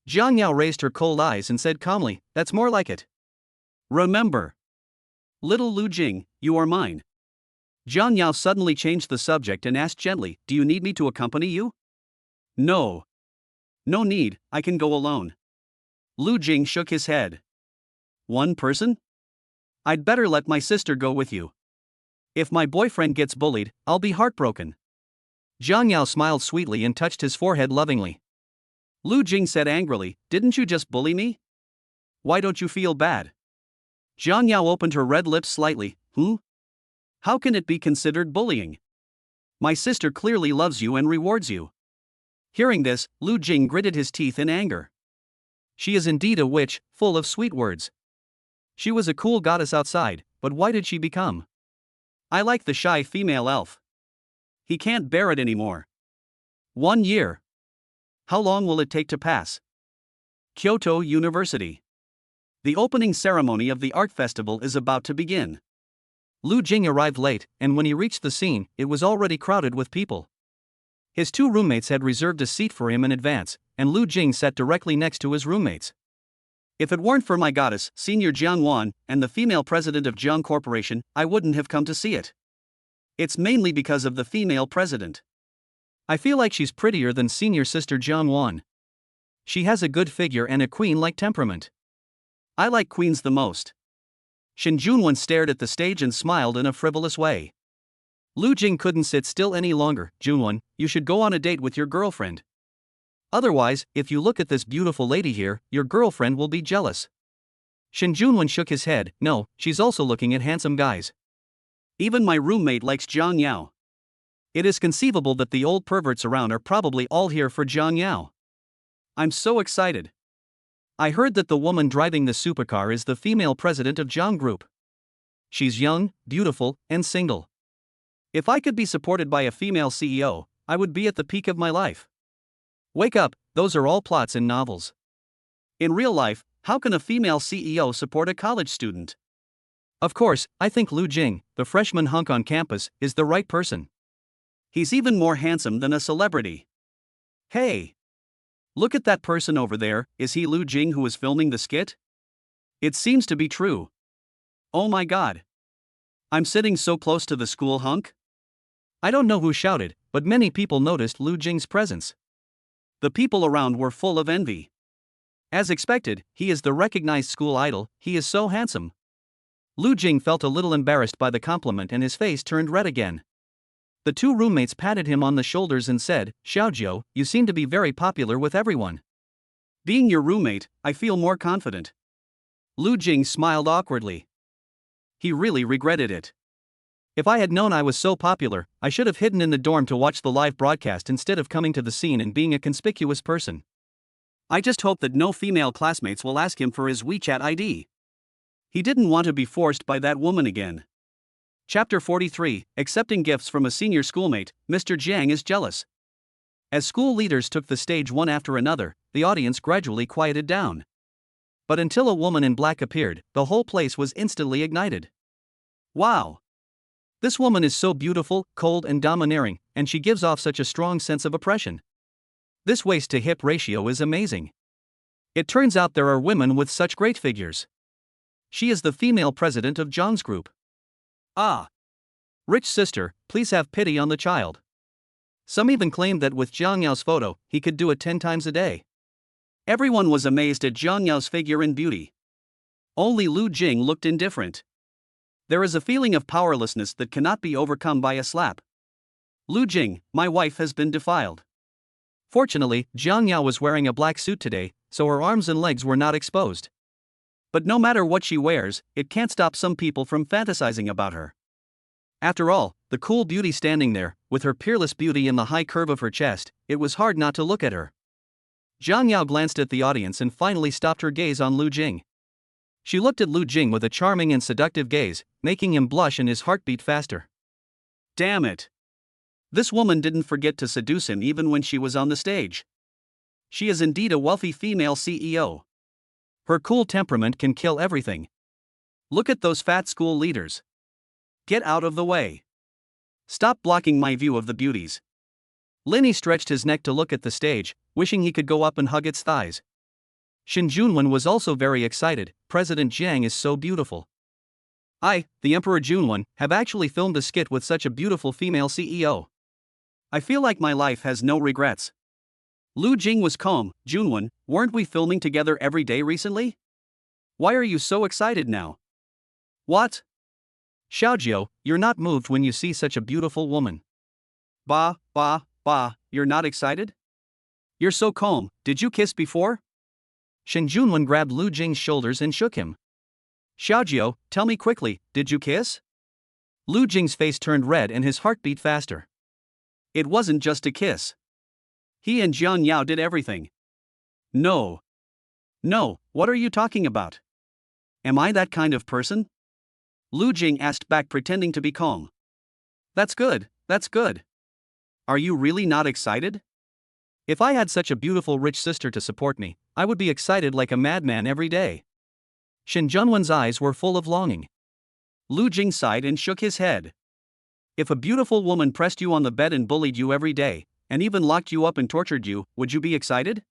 Jiang Yao raised her cold eyes and said calmly, that's more like it. Remember. Little Lu Jing, you are mine. Jiang Yao suddenly changed the subject and asked gently, do you need me to accompany you? No. No need, I can go alone. Lu Jing shook his head. One person? I'd better let my sister go with you. If my boyfriend gets bullied, I'll be heartbroken. Jiang Yao smiled sweetly and touched his forehead lovingly. Lu Jing said angrily, didn't you just bully me? Why don't you feel bad? Jiang Yao opened her red lips slightly. How can it be considered bullying? My sister clearly loves you and rewards you. Hearing this, Lu Jing gritted his teeth in anger. She is indeed a witch, full of sweet words. She was a cool goddess outside, but why did she become? I like the shy female elf. He can't bear it anymore. 1 year. How long will it take to pass? Kyoto University. The opening ceremony of the art festival is about to begin. Lu Jing arrived late, and when he reached the scene, it was already crowded with people. His two roommates had reserved a seat for him in advance, and Lu Jing sat directly next to his roommates. If it weren't for my goddess, Senior Jiang Wan, and the female president of Jiang Corporation, I wouldn't have come to see it. It's mainly because of the female president. I feel like she's prettier than senior sister Jiang Wan. She has a good figure and a queen-like temperament. I like queens the most. Shin Junwen stared at the stage and smiled in a frivolous way. Lu Jing couldn't sit still any longer. Junwen, you should go on a date with your girlfriend. Otherwise, if you look at this beautiful lady here, your girlfriend will be jealous. Shin Junwen shook his head. No, she's also looking at handsome guys. Even my roommate likes Jiang Yao. It is conceivable that the old perverts around are probably all here for Jiang Yao. I'm so excited. I heard that the woman driving the supercar is the female president of Jiang Group. She's young, beautiful, and single. If I could be supported by a female CEO, I would be at the peak of my life. Wake up, those are all plots in novels. In real life, how can a female CEO support a college student? Of course, I think Lu Jing, the freshman hunk on campus, is the right person. He's even more handsome than a celebrity. Hey! Look at that person over there. Is he Lu Jing who is filming the skit? It seems to be true. Oh my god. I'm sitting so close to the school hunk? I don't know who shouted, but many people noticed Lu Jing's presence. The people around were full of envy. As expected, he is the recognized school idol. He is so handsome. Lu Jing felt a little embarrassed by the compliment and his face turned red again. The two roommates patted him on the shoulders and said, Xiaojiu, you seem to be very popular with everyone. Being your roommate, I feel more confident. Lu Jing smiled awkwardly. He really regretted it. If I had known I was so popular, I should have hidden in the dorm to watch the live broadcast instead of coming to the scene and being a conspicuous person. I just hope that no female classmates will ask him for his WeChat ID. He didn't want to be forced by that woman again. Chapter 43, Accepting Gifts from a Senior Schoolmate, Mr. Jiang is jealous. As school leaders took the stage one after another, the audience gradually quieted down. But until a woman in black appeared, the whole place was instantly ignited. Wow! This woman is so beautiful, cold and domineering, and she gives off such a strong sense of oppression. This waist-to-hip ratio is amazing. It turns out there are women with such great figures. She is the female president of Jiang's group. Ah! Rich sister, please have pity on the child. Some even claimed that with Jiang Yao's photo, he could do it 10 times a day. Everyone was amazed at Jiang Yao's figure and beauty. Only Lu Jing looked indifferent. There is a feeling of powerlessness that cannot be overcome by a slap. Lu Jing, my wife has been defiled. Fortunately, Jiang Yao was wearing a black suit today, so her arms and legs were not exposed. But no matter what she wears, it can't stop some people from fantasizing about her. After all, the cool beauty standing there, with her peerless beauty and the high curve of her chest, it was hard not to look at her. Jiang Yao glanced at the audience and finally stopped her gaze on Lu Jing. She looked at Lu Jing with a charming and seductive gaze, making him blush and his heart beat faster. Damn it! This woman didn't forget to seduce him even when she was on the stage. She is indeed a wealthy female CEO. Her cool temperament can kill everything. Look at those fat school leaders. Get out of the way. Stop blocking my view of the beauties. Linny stretched his neck to look at the stage, wishing he could go up and hug its thighs. Shin Junwen was also very excited. President Jiang is so beautiful. I, the Emperor Junwen, have actually filmed a skit with such a beautiful female CEO. I feel like my life has no regrets. Lu Jing was calm. Junwen, weren't we filming together every day recently? Why are you so excited now? What? Xiaojiu, you're not moved when you see such a beautiful woman. Bah, you're not excited? You're so calm. Did you kiss before? Shin Junwen grabbed Lu Jing's shoulders and shook him. Xiaojiu, tell me quickly, did you kiss? Lu Jing's face turned red and his heart beat faster. It wasn't just a kiss. He and Jiang Yao did everything. No, what are you talking about? Am I that kind of person? Lu Jing asked back, pretending to be calm. That's good. Are you really not excited? If I had such a beautiful rich sister to support me, I would be excited like a madman every day. Shin Junwan's eyes were full of longing. Lu Jing sighed and shook his head. If a beautiful woman pressed you on the bed and bullied you every day, and even locked you up and tortured you, would you be excited?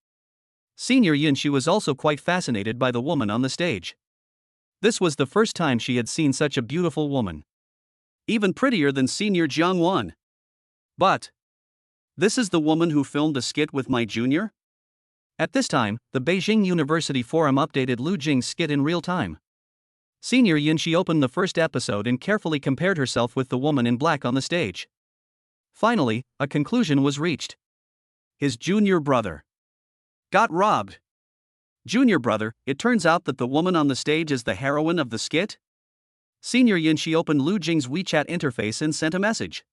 Senior Yunxi was also quite fascinated by the woman on the stage. This was the first time she had seen such a beautiful woman. Even prettier than Senior Jiangwan. But this is the woman who filmed the skit with my junior? At this time, the Beijing University Forum updated Lu Jing's skit in real time. Senior Yunxi opened the first episode and carefully compared herself with the woman in black on the stage. Finally, a conclusion was reached. His junior brother got robbed. Junior brother, it turns out that the woman on the stage is the heroine of the skit? Senior Yunxi opened Lu Jing's WeChat interface and sent a message.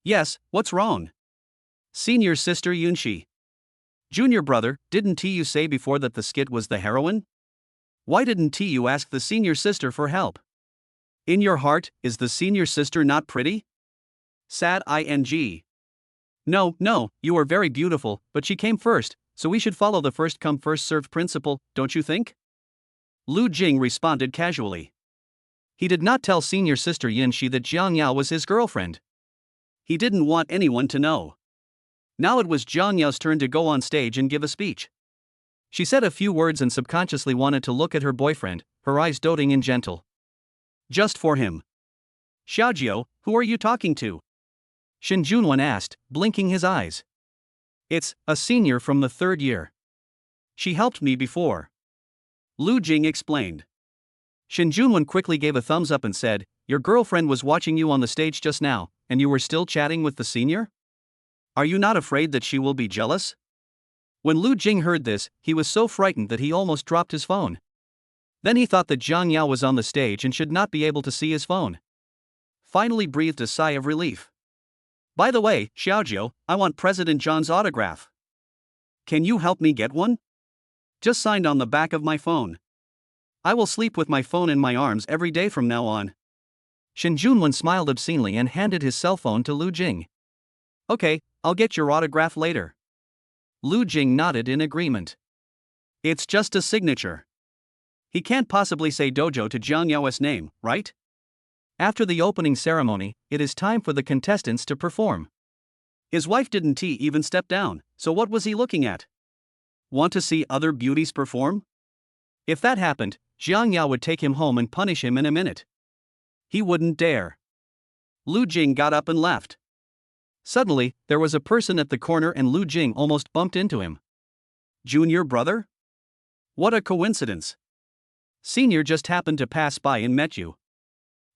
Yes, what's wrong? Senior sister Yunxi. Junior brother, didn't you say before that the skit was the heroine? Why didn't you ask the senior sister for help? In your heart, is the senior sister not pretty? Sad ing. No, you are very beautiful, but she came first, so we should follow the first come first served principle, don't you think? Lu Jing responded casually. He did not tell senior sister Yunxi that Jiang Yao was his girlfriend. He didn't want anyone to know. Now it was Jiang Yao's turn to go on stage and give a speech. She said a few words and subconsciously wanted to look at her boyfriend, her eyes doting and gentle. Just for him. Xiaojiu, who are you talking to? Shin Junwan asked, blinking his eyes. It's a senior from the 3rd year. She helped me before. Lu Jing explained. Shin Junwan quickly gave a thumbs up and said, your girlfriend was watching you on the stage just now, and you were still chatting with the senior? Are you not afraid that she will be jealous? When Lu Jing heard this, he was so frightened that he almost dropped his phone. Then he thought that Jiang Yao was on the stage and should not be able to see his phone. Finally breathed a sigh of relief. By the way, Xiaojiu, I want President Zhang's autograph. Can you help me get one? Just signed on the back of my phone. I will sleep with my phone in my arms every day from now on. Shin Junwan smiled obscenely and handed his cell phone to Lu Jing. Okay, I'll get your autograph later. Lu Jing nodded in agreement. It's just a signature. He can't possibly say dojo to Jiang Yao's name, right? After the opening ceremony, it is time for the contestants to perform. His wife didn't even step down, so what was he looking at? Want to see other beauties perform? If that happened, Jiang Yao would take him home and punish him in a minute. He wouldn't dare. Lu Jing got up and left. Suddenly, there was a person at the corner and Lu Jing almost bumped into him. Junior brother? What a coincidence. Senior just happened to pass by and met you.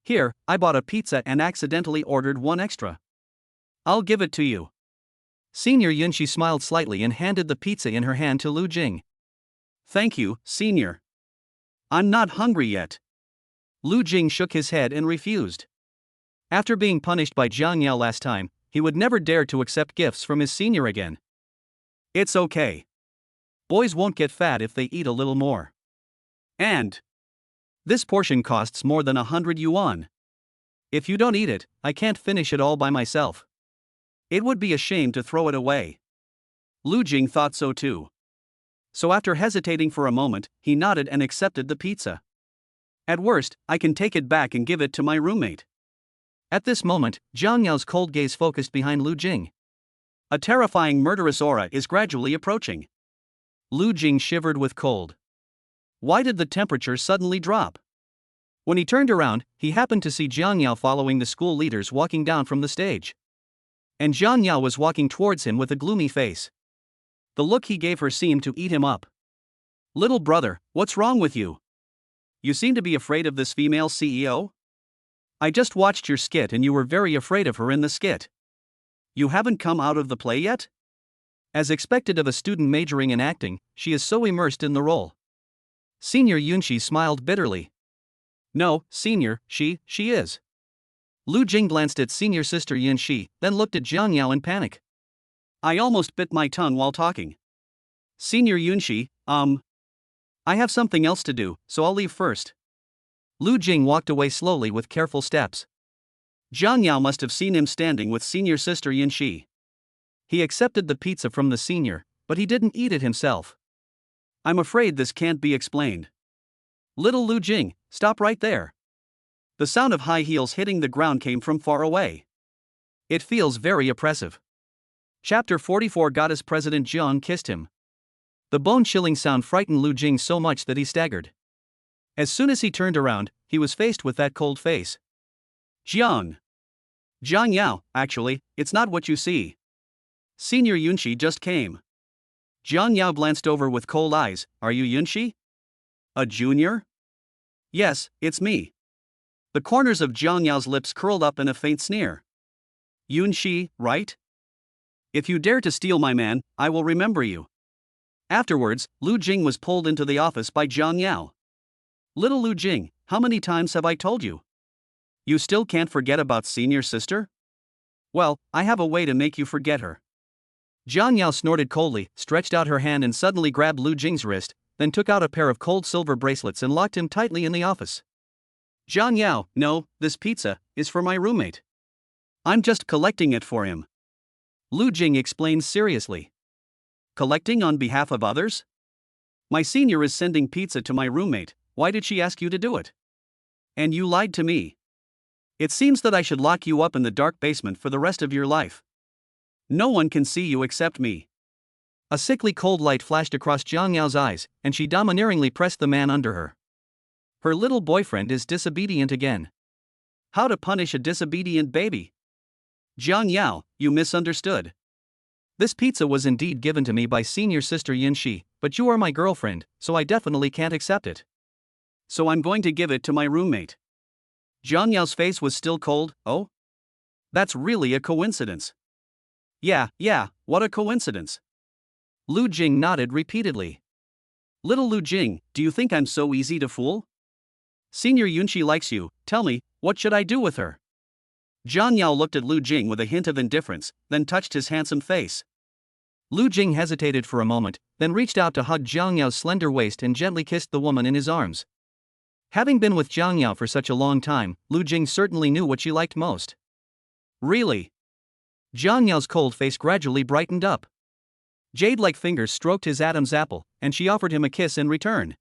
Here, I bought a pizza and accidentally ordered one extra. I'll give it to you. Senior Yunxi smiled slightly and handed the pizza in her hand to Lu Jing. Thank you, Senior. I'm not hungry yet. Lu Jing shook his head and refused. After being punished by Jiang Yao last time, he would never dare to accept gifts from his senior again. It's okay. Boys won't get fat if they eat a little more. And this portion costs more than 100 yuan. If you don't eat it, I can't finish it all by myself. It would be a shame to throw it away. Lu Jing thought so too. So after hesitating for a moment, he nodded and accepted the pizza. At worst, I can take it back and give it to my roommate. At this moment, Jiang Yao's cold gaze focused behind Lu Jing. A terrifying murderous aura is gradually approaching. Lu Jing shivered with cold. Why did the temperature suddenly drop? When he turned around, he happened to see Jiang Yao following the school leaders walking down from the stage. And Jiang Yao was walking towards him with a gloomy face. The look he gave her seemed to eat him up. Little brother, what's wrong with you? You seem to be afraid of this female CEO? I just watched your skit and you were very afraid of her in the skit. You haven't come out of the play yet? As expected of a student majoring in acting, she is so immersed in the role. Senior Yunxi smiled bitterly. No, Senior, she is. Lu Jing glanced at senior sister Yunxi, then looked at Jiang Yao in panic. I almost bit my tongue while talking. Senior Yunxi, I have something else to do, so I'll leave first. Lu Jing walked away slowly with careful steps. Jiang Yao must have seen him standing with senior sister Yunxi. He accepted the pizza from the senior, but he didn't eat it himself. I'm afraid this can't be explained. Little Lu Jing, stop right there. The sound of high heels hitting the ground came from far away. It feels very oppressive. Chapter 44. Goddess President Jiang kissed him. The bone-chilling sound frightened Lu Jing so much that he staggered. As soon as he turned around, he was faced with that cold face. Jiang. Jiang Yao, actually, it's not what you see. Senior Yunshi just came. Jiang Yao glanced over with cold eyes. Are you Yunshi? A junior? Yes, it's me. The corners of Jiang Yao's lips curled up in a faint sneer. Yunshi, right? If you dare to steal my man, I will remember you. Afterwards, Lu Jing was pulled into the office by Jiang Yao. Little Lu Jing, how many times have I told you? You still can't forget about senior sister? Well, I have a way to make you forget her. Jiang Yao snorted coldly, stretched out her hand and suddenly grabbed Lu Jing's wrist, then took out a pair of cold silver bracelets and locked him tightly in the office. Jiang Yao, no, this pizza is for my roommate. I'm just collecting it for him. Lu Jing explained seriously. Collecting on behalf of others? My senior is sending pizza to my roommate. Why did she ask you to do it? And you lied to me. It seems that I should lock you up in the dark basement for the rest of your life. No one can see you except me. A sickly cold light flashed across Jiang Yao's eyes, and she domineeringly pressed the man under her. Her little boyfriend is disobedient again. How to punish a disobedient baby? Jiang Yao, you misunderstood. This pizza was indeed given to me by senior sister Yunshi, but you are my girlfriend, so I definitely can't accept it. So I'm going to give it to my roommate. Jiang Yao's face was still cold. Oh? That's really a coincidence. Yeah, what a coincidence. Lu Jing nodded repeatedly. Little Lu Jing, do you think I'm so easy to fool? Senior Yunshi likes you, tell me, what should I do with her? Jiang Yao looked at Lu Jing with a hint of indifference, then touched his handsome face. Lu Jing hesitated for a moment, then reached out to hug Jiang Yao's slender waist and gently kissed the woman in his arms. Having been with Jiang Yao for such a long time, Lu Jing certainly knew what she liked most. Really? Jiang Yao's cold face gradually brightened up. Jade-like fingers stroked his Adam's apple, and she offered him a kiss in return.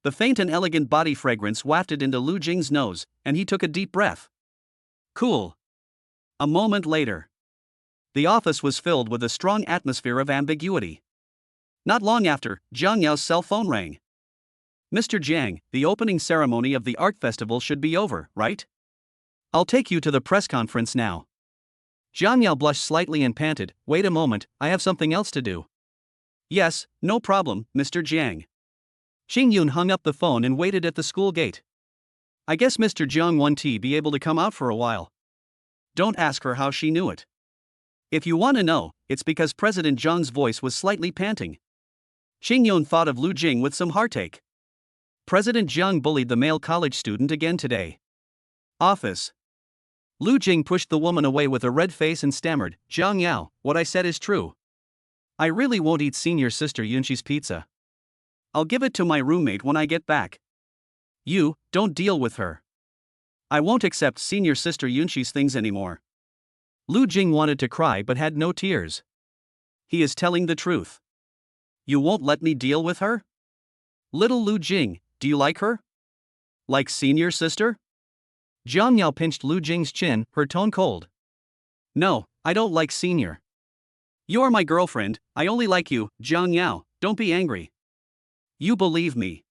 The faint and elegant body fragrance wafted into Lu Jing's nose, and he took a deep breath. Cool. A moment later. The office was filled with a strong atmosphere of ambiguity. Not long after, Jiang Yao's cell phone rang. Mr. Jiang, the opening ceremony of the art festival should be over, right? I'll take you to the press conference now. Jiang Yao blushed slightly and panted, wait a moment, I have something else to do. Yes, no problem, Mr. Jiang. Xing Yun hung up the phone and waited at the school gate. I guess Mr. Jiang won't be able to come out for a while. Don't ask her how she knew it. If you want to know, it's because President Jiang's voice was slightly panting. Xing Yun thought of Lu Jing with some heartache. President Jiang bullied the male college student again today. Office. Lu Jing pushed the woman away with a red face and stammered, Jiang Yao, what I said is true. I really won't eat senior sister Yunshi's pizza. I'll give it to my roommate when I get back. You, don't deal with her. I won't accept senior sister Yunshi's things anymore. Lu Jing wanted to cry but had no tears. He is telling the truth. You won't let me deal with her? Little Lu Jing, do you like her? Like senior sister? Jiang Yao pinched Lu Jing's chin, her tone cold. No, I don't like senior. You're my girlfriend, I only like you, Jiang Yao, don't be angry. You believe me.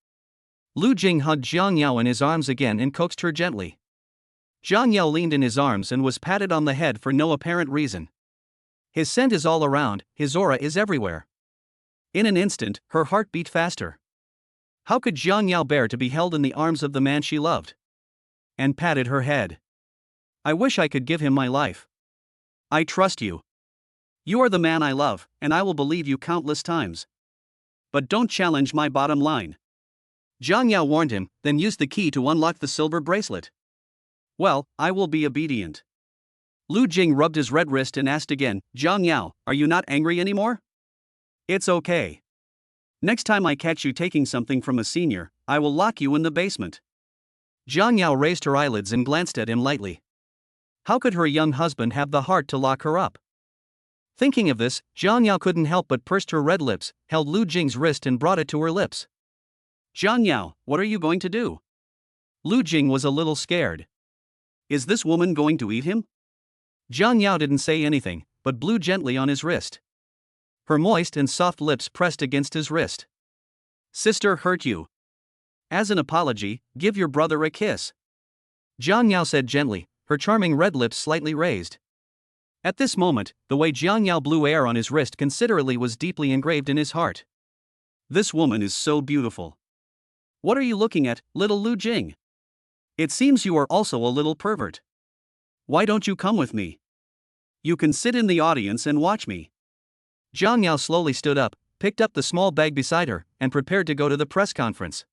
Lu Jing hugged Jiang Yao in his arms again and coaxed her gently. Jiang Yao leaned in his arms and was patted on the head for no apparent reason. His scent is all around, his aura is everywhere. In an instant, her heart beat faster. How could Jiang Yao bear to be held in the arms of the man she loved? And patted her head. I wish I could give him my life. I trust you. You are the man I love, and I will believe you countless times. But don't challenge my bottom line. Jiang Yao warned him, then used the key to unlock the silver bracelet. Well, I will be obedient. Lu Jing rubbed his red wrist and asked again, Jiang Yao, are you not angry anymore? It's okay. Next time I catch you taking something from a senior, I will lock you in the basement. Jiang Yao raised her eyelids and glanced at him lightly. How could her young husband have the heart to lock her up? Thinking of this, Jiang Yao couldn't help but pursed her red lips, held Lu Jing's wrist and brought it to her lips. Jiang Yao, what are you going to do? Lu Jing was a little scared. Is this woman going to eat him? Jiang Yao didn't say anything, but blew gently on his wrist. Her moist and soft lips pressed against his wrist. Sister hurt you. As an apology, give your brother a kiss. Jiang Yao said gently, her charming red lips slightly raised. At this moment, the way Jiang Yao blew air on his wrist considerately was deeply engraved in his heart. This woman is so beautiful. What are you looking at, little Lu Jing? It seems you are also a little pervert. Why don't you come with me? You can sit in the audience and watch me. Jiang Yao slowly stood up, picked up the small bag beside her, and prepared to go to the press conference.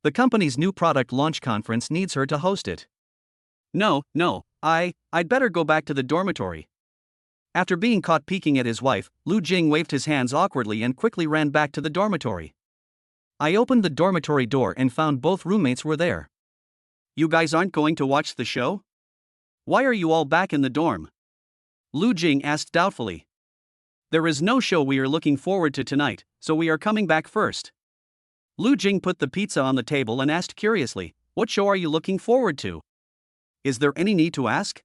The company's new product launch conference needs her to host it. No, I'd better go back to the dormitory. After being caught peeking at his wife, Lu Jing waved his hands awkwardly and quickly ran back to the dormitory. I opened the dormitory door and found both roommates were there. You guys aren't going to watch the show? Why are you all back in the dorm? Lu Jing asked doubtfully. There is no show we are looking forward to tonight, so we are coming back first. Lu Jing put the pizza on the table and asked curiously, what show are you looking forward to? Is there any need to ask?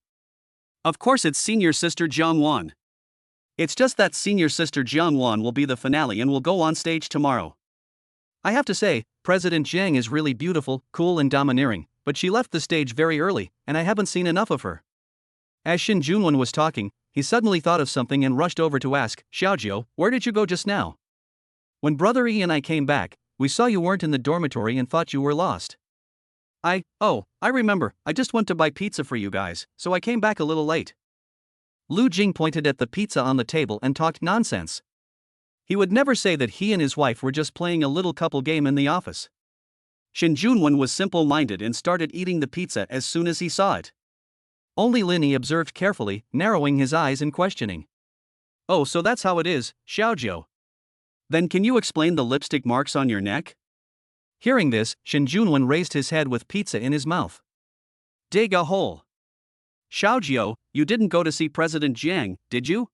Of course it's Senior Sister Jiang Wan. It's just that Senior Sister Jiang Wan will be the finale and will go on stage tomorrow. I have to say, President Jiang is really beautiful, cool and domineering, but she left the stage very early, and I haven't seen enough of her. As Shin Junwen was talking, he suddenly thought of something and rushed over to ask, Xiaojiu, where did you go just now? When Brother Yi and I came back, we saw you weren't in the dormitory and thought you were lost. I remember, I just went to buy pizza for you guys, so I came back a little late. Lu Jing pointed at the pizza on the table and talked nonsense. He would never say that he and his wife were just playing a little couple game in the office. Shin Junwen was simple-minded and started eating the pizza as soon as he saw it. Only Linny observed carefully, narrowing his eyes and questioning. Oh, so that's how it is, Xiaojiu. Then can you explain the lipstick marks on your neck? Hearing this, Shin Junwen raised his head with pizza in his mouth. Dig a hole. Xiaojiu, you didn't go to see President Jiang, did you?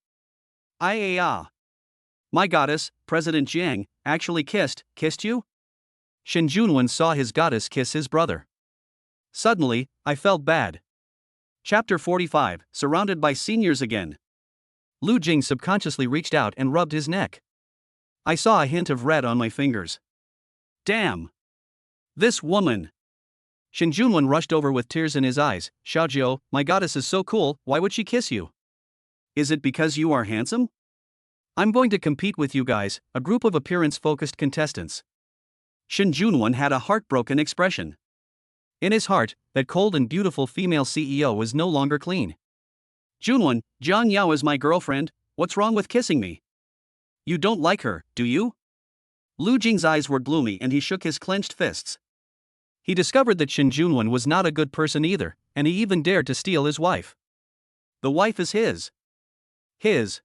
My goddess, President Jiang, actually kissed you? Shin Junwen saw his goddess kiss his brother. Suddenly, I felt bad. Chapter 45, surrounded by seniors again. Lu Jing subconsciously reached out and rubbed his neck. I saw a hint of red on my fingers. Damn! This woman! Shin Junwen rushed over with tears in his eyes. Xiaojiu, my goddess is so cool, why would she kiss you? Is it because you are handsome? I'm going to compete with you guys, a group of appearance-focused contestants. Shin Junwen had a heartbroken expression. In his heart, that cold and beautiful female CEO was no longer clean. Junwen, Jiang Yao is my girlfriend, what's wrong with kissing me? You don't like her, do you? Lu Jing's eyes were gloomy and he shook his clenched fists. He discovered that Shin Junwen was not a good person either, and he even dared to steal his wife. The wife is his. His.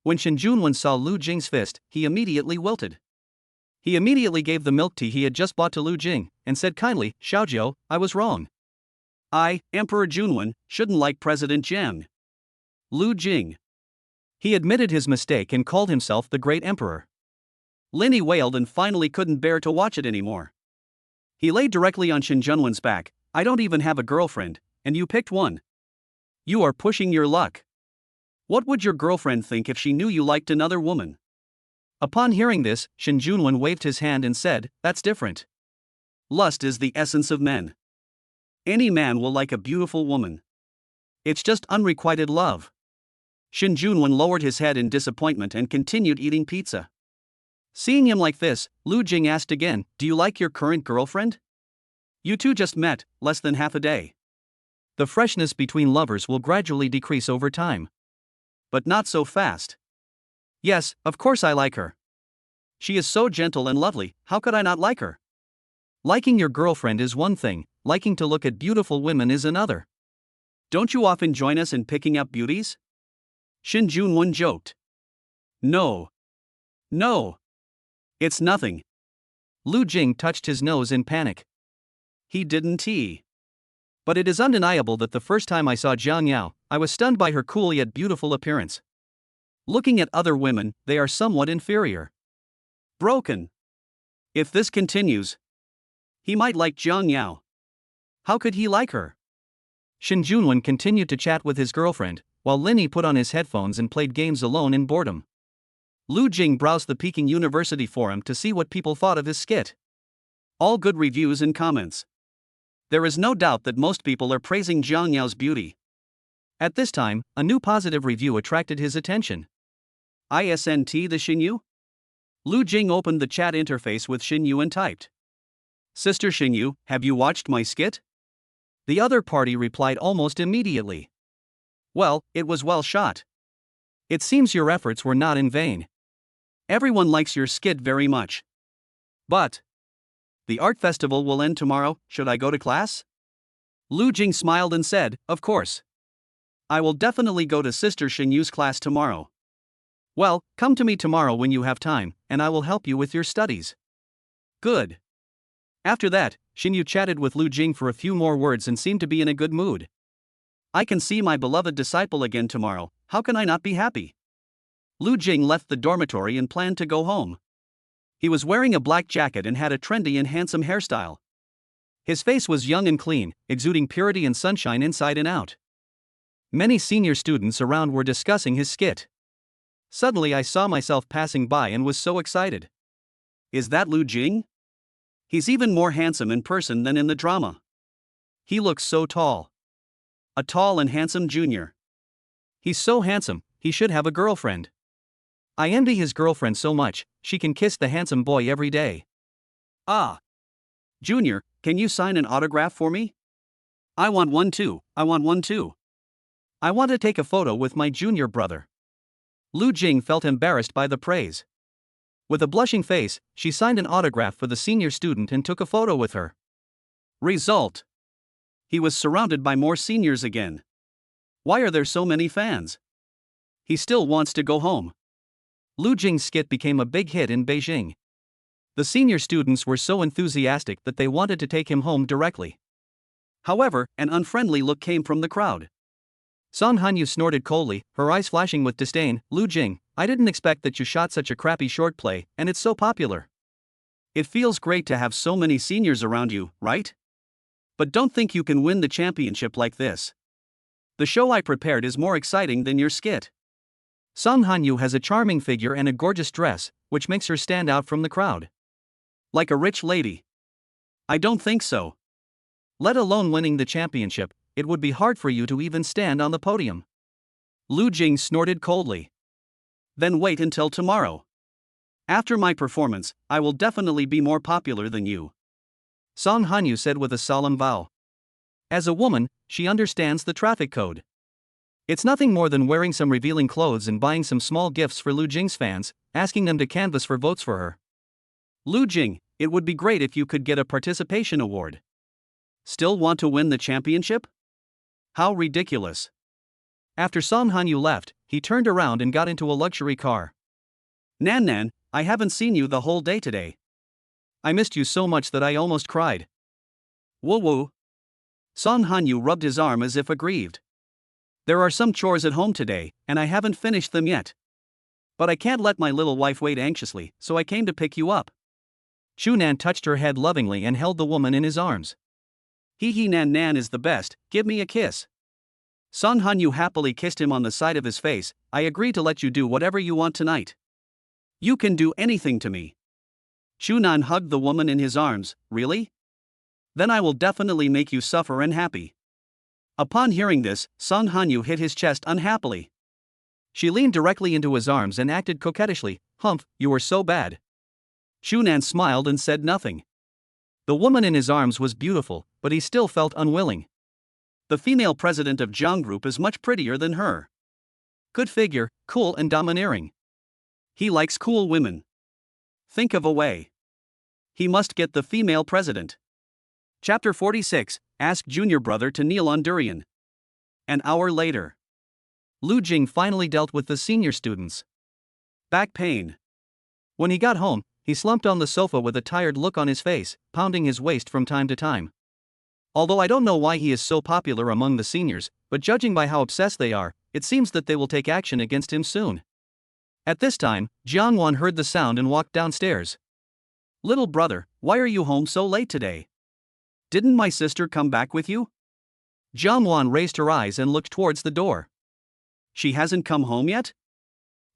When Shin Junwen saw Lu Jing's fist, he immediately wilted. He immediately gave the milk tea he had just bought to Lu Jing, and said kindly, Xiaojiu, I was wrong. I, Emperor Junwen, shouldn't like President Jiang. Lu Jing. He admitted his mistake and called himself the Great Emperor. Linny wailed and finally couldn't bear to watch it anymore. He lay directly on Shin Junwen's back. I don't even have a girlfriend, and you picked one. You are pushing your luck. What would your girlfriend think if she knew you liked another woman? Upon hearing this, Shin Junwen waved his hand and said, that's different. Lust is the essence of men. Any man will like a beautiful woman. It's just unrequited love. Shin Junwen lowered his head in disappointment and continued eating pizza. Seeing him like this, Lu Jing asked again, do you like your current girlfriend? You two just met, less than half a day. The freshness between lovers will gradually decrease over time. But not so fast. Yes, of course I like her. She is so gentle and lovely, how could I not like her? Liking your girlfriend is one thing, liking to look at beautiful women is another. Don't you often join us in picking up beauties? Shin Junwen joked. No. It's nothing. Lu Jing touched his nose in panic. He didn't. But it is undeniable that the first time I saw Jiang Yao, I was stunned by her cool yet beautiful appearance. Looking at other women, they are somewhat inferior. Broken. If this continues, he might like Jiang Yao. How could he like her? Shin Junwen continued to chat with his girlfriend, while Linny put on his headphones and played games alone in boredom. Lu Jing browsed the Peking University forum to see what people thought of his skit. All good reviews and comments. There is no doubt that most people are praising Jiang Yao's beauty. At this time, a new positive review attracted his attention. Isn't the Xinyu? Lu Jing opened the chat interface with Xinyu and typed, "Sister Xinyu, have you watched my skit?" The other party replied almost immediately, "Well, it was well shot. It seems your efforts were not in vain. Everyone likes your skit very much. But the art festival will end tomorrow, should I go to class?" Lu Jing smiled and said, "Of course. I will definitely go to Sister Xinyu's class tomorrow." "Well, come to me tomorrow when you have time, and I will help you with your studies." "Good." After that, Xinyu chatted with Lu Jing for a few more words and seemed to be in a good mood. "I can see my beloved disciple again tomorrow, how can I not be happy?" Lu Jing left the dormitory and planned to go home. He was wearing a black jacket and had a trendy and handsome hairstyle. His face was young and clean, exuding purity and sunshine inside and out. Many senior students around were discussing his skit. Suddenly I saw myself passing by and was so excited. Is that Lu Jing? He's even more handsome in person than in the drama. He looks so tall. A tall and handsome junior. He's so handsome, he should have a girlfriend. I envy his girlfriend so much, she can kiss the handsome boy every day. Ah. Junior, can you sign an autograph for me? I want one too, I want one too. I want to take a photo with my junior brother. Lu Jing felt embarrassed by the praise. With a blushing face, she signed an autograph for the senior student and took a photo with her. Result: he was surrounded by more seniors again. Why are there so many fans? He still wants to go home. Lu Jing's skit became a big hit in Beijing. The senior students were so enthusiastic that they wanted to take him home directly. However, an unfriendly look came from the crowd. Song Hanyu snorted coldly, her eyes flashing with disdain. "Lu Jing, I didn't expect that you shot such a crappy short play, and it's so popular. It feels great to have so many seniors around you, right? But don't think you can win the championship like this. The show I prepared is more exciting than your skit." Song Hanyu has a charming figure and a gorgeous dress, which makes her stand out from the crowd. Like a rich lady. I don't think so. Let alone winning the championship, it would be hard for you to even stand on the podium. Lu Jing snorted coldly. Then wait until tomorrow. After my performance, I will definitely be more popular than you. Song Hanyu said with a solemn vow. As a woman, she understands the traffic code. It's nothing more than wearing some revealing clothes and buying some small gifts for Lu Jing's fans, asking them to canvass for votes for her. Lu Jing, it would be great if you could get a participation award. Still want to win the championship? How ridiculous. After Song Hanyu left, he turned around and got into a luxury car. Nan Nan, I haven't seen you the whole day today. I missed you so much that I almost cried. Woo woo. Song Hanyu rubbed his arm as if aggrieved. There are some chores at home today, and I haven't finished them yet. But I can't let my little wife wait anxiously, so I came to pick you up. Chunan touched her head lovingly and held the woman in his arms. Hee hee, Nan Nan is the best, give me a kiss. Song Hanyu happily kissed him on the side of his face. I agree to let you do whatever you want tonight. You can do anything to me. Chunan hugged the woman in his arms. Really? Then I will definitely make you suffer and happy. Upon hearing this, Song Hanyu hit his chest unhappily. She leaned directly into his arms and acted coquettishly. Humph, you were so bad. Chunan smiled and said nothing. The woman in his arms was beautiful, but he still felt unwilling. The female president of Zhang Group is much prettier than her. Good figure, cool and domineering. He likes cool women. Think of a way. He must get the female president. Chapter 46, Ask Junior Brother to kneel on durian. An hour later. Lu Jing finally dealt with the senior students. Back pain. When he got home, he slumped on the sofa with a tired look on his face, pounding his waist from time to time. Although I don't know why he is so popular among the seniors, but judging by how obsessed they are, it seems that they will take action against him soon. At this time, Jiangwan heard the sound and walked downstairs. Little brother, why are you home so late today? Didn't my sister come back with you? Jiangwan raised her eyes and looked towards the door. She hasn't come home yet?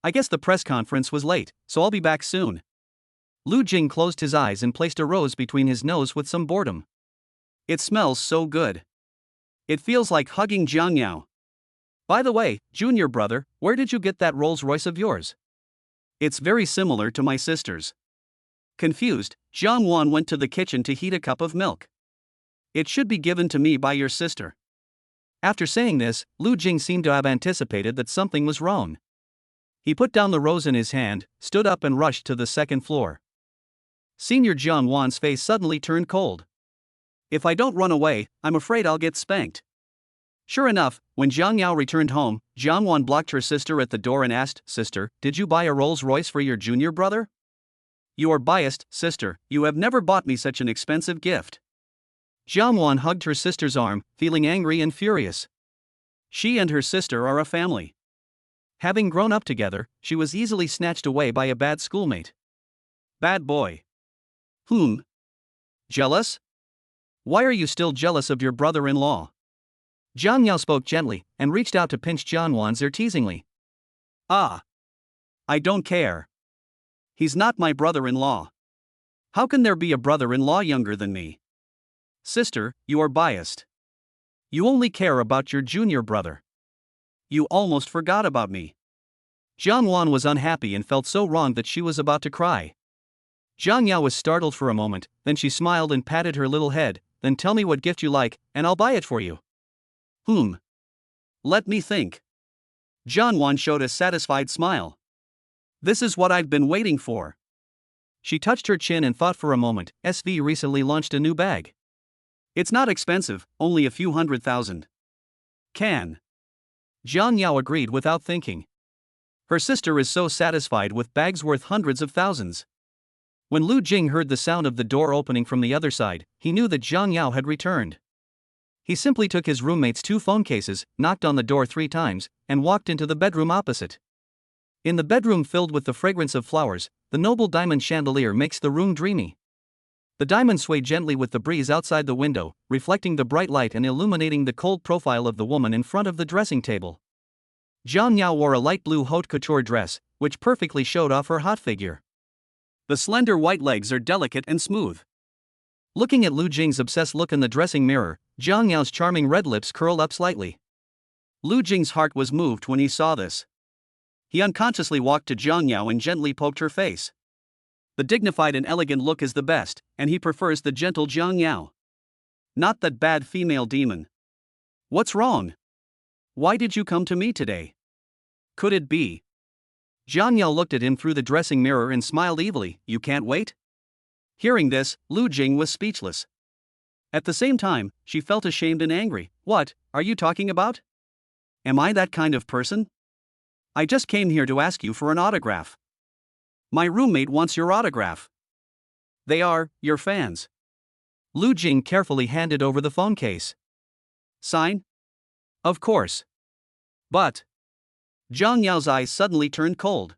I guess the press conference was late, so I'll be back soon. Lu Jing closed his eyes and placed a rose between his nose with some boredom. It smells so good. It feels like hugging Jiang Yao. By the way, junior brother, where did you get that Rolls Royce of yours? It's very similar to my sister's. Confused, Jiang Wan went to the kitchen to heat a cup of milk. It should be given to me by your sister. After saying this, Lu Jing seemed to have anticipated that something was wrong. He put down the rose in his hand, stood up and rushed to the second floor. Senior Jiang Wan's face suddenly turned cold. If I don't run away, I'm afraid I'll get spanked. Sure enough, when Jiang Yao returned home, Jiang Wan blocked her sister at the door and asked, Sister, did you buy a Rolls Royce for your junior brother? You are biased, sister, you have never bought me such an expensive gift. Jiang Wan hugged her sister's arm, feeling angry and furious. She and her sister are a family. Having grown up together, she was easily snatched away by a bad schoolmate. Bad boy. Jealous? Why are you still jealous of your brother-in-law? Jiang Yao spoke gently, and reached out to pinch Jiang Wan's ear teasingly. Ah. I don't care. He's not my brother-in-law. How can there be a brother-in-law younger than me? Sister, you are biased. You only care about your junior brother. You almost forgot about me. Jiang Wan was unhappy and felt so wrong that she was about to cry. Jiang Yao was startled for a moment, then she smiled and patted her little head. Then tell me what gift you like, and I'll buy it for you. Let me think. Jiang Wan showed a satisfied smile. This is what I've been waiting for. She touched her chin and thought for a moment. SV recently launched a new bag. It's not expensive, only a few $100,000. Can. Jiang Yao agreed without thinking. Her sister is so satisfied with bags worth hundreds of thousands. When Lu Jing heard the sound of the door opening from the other side, he knew that Jiang Yao had returned. He simply took his roommate's 2 phone cases, knocked on the door 3 times, and walked into the bedroom opposite. In the bedroom filled with the fragrance of flowers, the noble diamond chandelier makes the room dreamy. The diamond swayed gently with the breeze outside the window, reflecting the bright light and illuminating the cold profile of the woman in front of the dressing table. Jiang Yao wore a light blue haute couture dress, which perfectly showed off her hot figure. The slender white legs are delicate and smooth. Looking at Lu Jing's obsessed look in the dressing mirror, Jiang Yao's charming red lips curled up slightly. Lu Jing's heart was moved when he saw this. He unconsciously walked to Jiang Yao and gently poked her face. The dignified and elegant look is the best, and he prefers the gentle Jiang Yao. Not that bad female demon. What's wrong? Why did you come to me today? Could it be? Jiang Yao looked at him through the dressing mirror and smiled evilly. You can't wait? Hearing this, Lu Jing was speechless. At the same time, she felt ashamed and angry. What are you talking about? Am I that kind of person? I just came here to ask you for an autograph. My roommate wants your autograph. They are your fans. Lu Jing carefully handed over the phone case. Sign? Of course. But. Jiang Yao's eyes suddenly turned cold.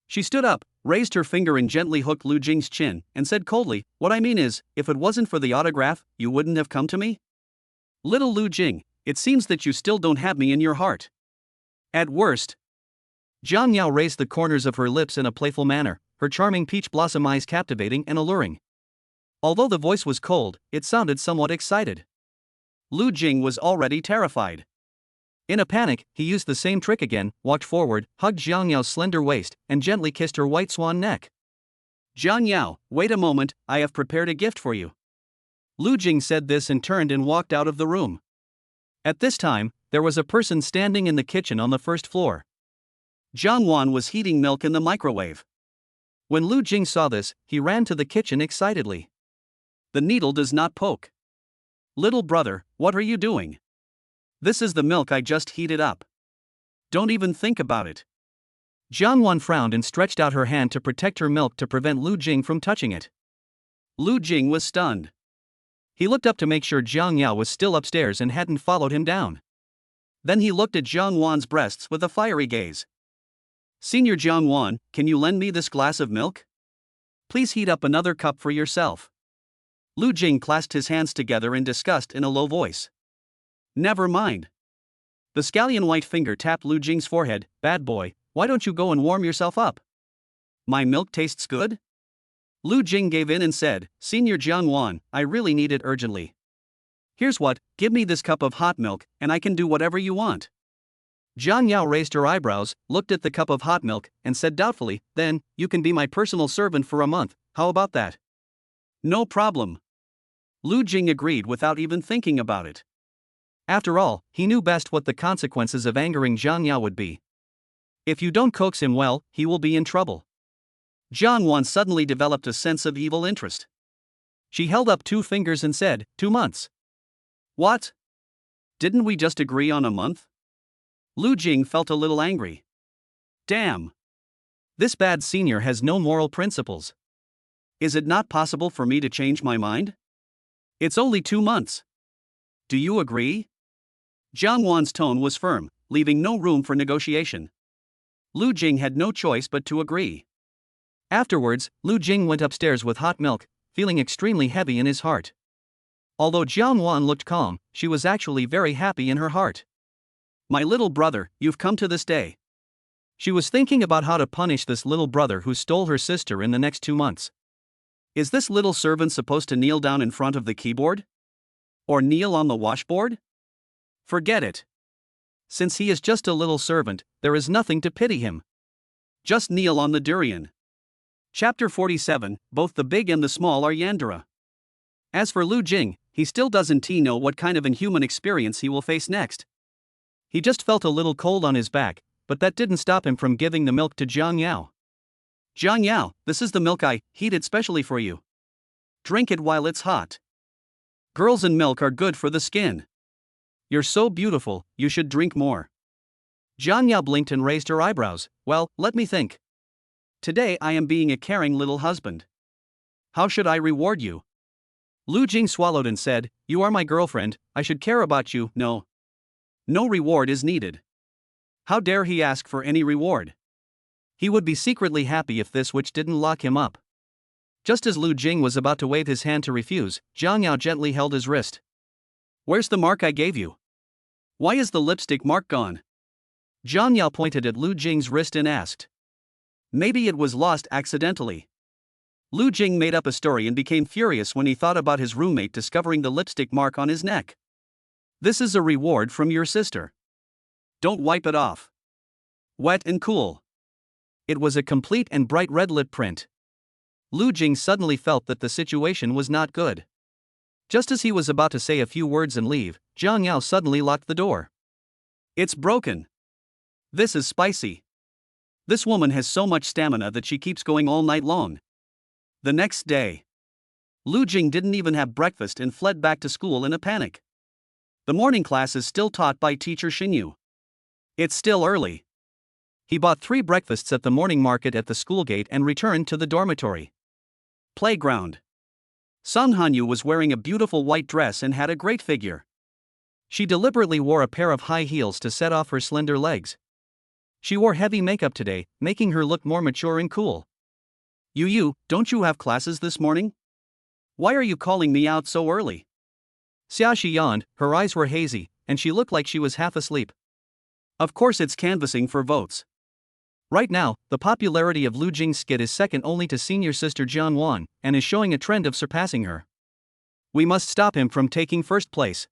She stood up, raised her finger and gently hooked Lu Jing's chin, and said coldly, What I mean is, if it wasn't for the autograph, you wouldn't have come to me? Little Lu Jing, it seems that you still don't have me in your heart. At worst. Jiang Yao raised the corners of her lips in a playful manner, her charming peach blossom eyes captivating and alluring. Although the voice was cold, it sounded somewhat excited. Lu Jing was already terrified. In a panic, he used the same trick again, walked forward, hugged Jiang Yao's slender waist, and gently kissed her white swan neck. Jiang Yao, wait a moment, I have prepared a gift for you. Lu Jing said this and turned and walked out of the room. At this time, there was a person standing in the kitchen on the first floor. Jiang Wan was heating milk in the microwave. When Lu Jing saw this, he ran to the kitchen excitedly. The needle does not poke. Little brother, what are you doing? This is the milk I just heated up. Don't even think about it. Jiang Wan frowned and stretched out her hand to protect her milk to prevent Lu Jing from touching it. Lu Jing was stunned. He looked up to make sure Jiang Yao was still upstairs and hadn't followed him down. Then he looked at Jiang Wan's breasts with a fiery gaze. Senior Jiangwan, can you lend me this glass of milk? Please heat up another cup for yourself. Lu Jing clasped his hands together in disgust in a low voice. Never mind. The scallion white finger tapped Lu Jing's forehead. Bad boy, why don't you go and warm yourself up? My milk tastes good? Lu Jing gave in and said, Senior Jiangwan, I really need it urgently. Here's what, give me this cup of hot milk, and I can do whatever you want. Jiang Yao raised her eyebrows, looked at the cup of hot milk, and said doubtfully, then, you can be my personal servant for a month, how about that? No problem. Lu Jing agreed without even thinking about it. After all, he knew best what the consequences of angering Jiang Yao would be. If you don't coax him well, he will be in trouble. Jiang Wan suddenly developed a sense of evil interest. She held up 2 fingers and said, 2 months. What? Didn't we just agree on a month? Lu Jing felt a little angry. Damn. This bad senior has no moral principles. Is it not possible for me to change my mind? It's only 2 months. Do you agree? Jiang Wan's tone was firm, leaving no room for negotiation. Lu Jing had no choice but to agree. Afterwards, Lu Jing went upstairs with hot milk, feeling extremely heavy in his heart. Although Jiang Wan looked calm, she was actually very happy in her heart. My little brother, you've come to this day. She was thinking about how to punish this little brother who stole her sister in the next 2 months. Is this little servant supposed to kneel down in front of the keyboard? Or kneel on the washboard? Forget it. Since he is just a little servant, there is nothing to pity him. Just kneel on the durian. Chapter 47, Both the big and the small are yandere. As for Lu Jing, he still doesn't know what kind of inhuman experience he will face next. He just felt a little cold on his back, but that didn't stop him from giving the milk to Jiang Yao. Jiang Yao, this is the milk I heated specially for you. Drink it while it's hot. Girls and milk are good for the skin. You're so beautiful, you should drink more. Jiang Yao blinked and raised her eyebrows. Well, let me think. Today I am being a caring little husband. How should I reward you? Lu Jing swallowed and said, you are my girlfriend, I should care about you. No. No reward is needed. How dare he ask for any reward? He would be secretly happy if this witch didn't lock him up. Just as Lu Jing was about to wave his hand to refuse, Jiang Yao gently held his wrist. Where's the mark I gave you? Why is the lipstick mark gone? Jiang Yao pointed at Lu Jing's wrist and asked. Maybe it was lost accidentally. Lu Jing made up a story and became furious when he thought about his roommate discovering the lipstick mark on his neck. This is a reward from your sister. Don't wipe it off. Wet and cool. It was a complete and bright red lip print. Lu Jing suddenly felt that the situation was not good. Just as he was about to say a few words and leave, Jiang Yao suddenly locked the door. It's broken. This is spicy. This woman has so much stamina that she keeps going all night long. The next day, Lu Jing didn't even have breakfast and fled back to school in a panic. The morning class is still taught by teacher Xinyu. It's still early. He bought 3 breakfasts at the morning market at the school gate and returned to the dormitory. Playground. Song Hanyu was wearing a beautiful white dress and had a great figure. She deliberately wore a pair of high heels to set off her slender legs. She wore heavy makeup today, making her look more mature and cool. You, don't you have classes this morning? Why are you calling me out so early? Xiaxi yawned, her eyes were hazy, and she looked like she was half asleep. Of course it's canvassing for votes. Right now, the popularity of Lu Jing's skit is second only to senior sister Jiang Wan, and is showing a trend of surpassing her. We must stop him from taking first place.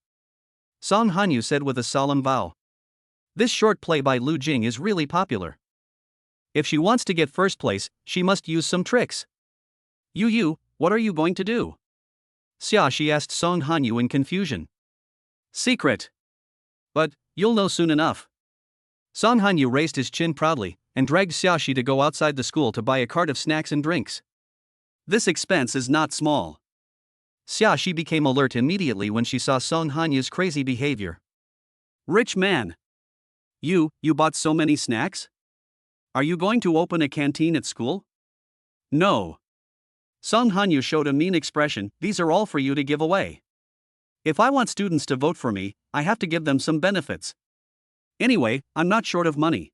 Song Hanyu said with a solemn vow. This short play by Lu Jing is really popular. If she wants to get first place, she must use some tricks. You, what are you going to do? Xiaxi asked Song Hanyu in confusion. Secret. But, you'll know soon enough. Song Hanyu raised his chin proudly, and dragged Xiaxi to go outside the school to buy a cart of snacks and drinks. This expense is not small. Xiaxi became alert immediately when she saw Song Hanyu's crazy behavior. Rich man. You bought so many snacks? Are you going to open a canteen at school? No. Song Hanyu showed a mean expression. These are all for you to give away. If I want students to vote for me, I have to give them some benefits. Anyway, I'm not short of money.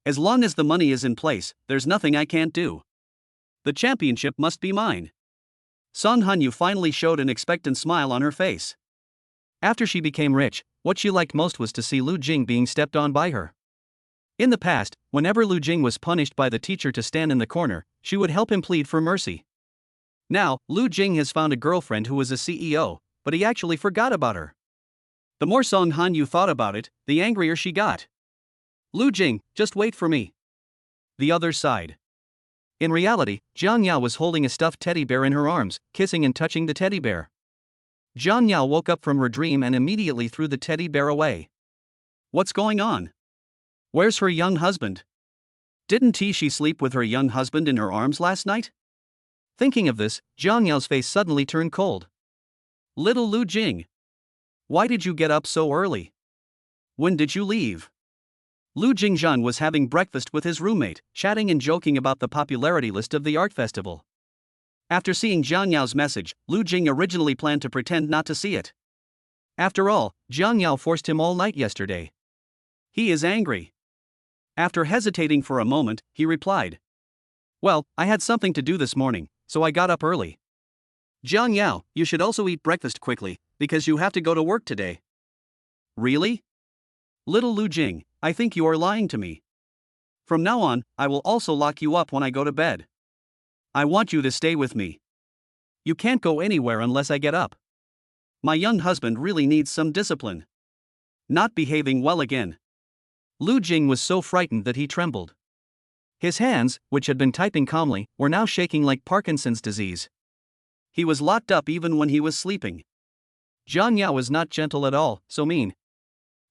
As long as the money is in place, there's nothing I can't do. The championship must be mine. Song Hanyu finally showed an expectant smile on her face. After she became rich, what she liked most was to see Lu Jing being stepped on by her. In the past, whenever Lu Jing was punished by the teacher to stand in the corner, she would help him plead for mercy. Now, Lu Jing has found a girlfriend who is a CEO, but he actually forgot about her. The more Song Hanyu thought about it, the angrier she got. Lu Jing, just wait for me. The other side. In reality, Jiang Yao was holding a stuffed teddy bear in her arms, kissing and touching the teddy bear. Jiang Yao woke up from her dream and immediately threw the teddy bear away. What's going on? Where's her young husband? Didn't she sleep with her young husband in her arms last night? Thinking of this, Jiang Yao's face suddenly turned cold. Little Lu Jing. Why did you get up so early? When did you leave? Lu Jingzhan was having breakfast with his roommate, chatting and joking about the popularity list of the art festival. After seeing Jiang Yao's message, Lu Jing originally planned to pretend not to see it. After all, Jiang Yao forced him all night yesterday. He is angry. After hesitating for a moment, he replied. Well, I had something to do this morning, so I got up early. Jiang Yao, you should also eat breakfast quickly, because you have to go to work today. Really? Little Lu Jing, I think you are lying to me. From now on, I will also lock you up when I go to bed. I want you to stay with me. You can't go anywhere unless I get up. My young husband really needs some discipline. Not behaving well again. Lu Jing was so frightened that he trembled. His hands, which had been typing calmly, were now shaking like Parkinson's disease. He was locked up even when he was sleeping. Jiang Yao was not gentle at all, so mean.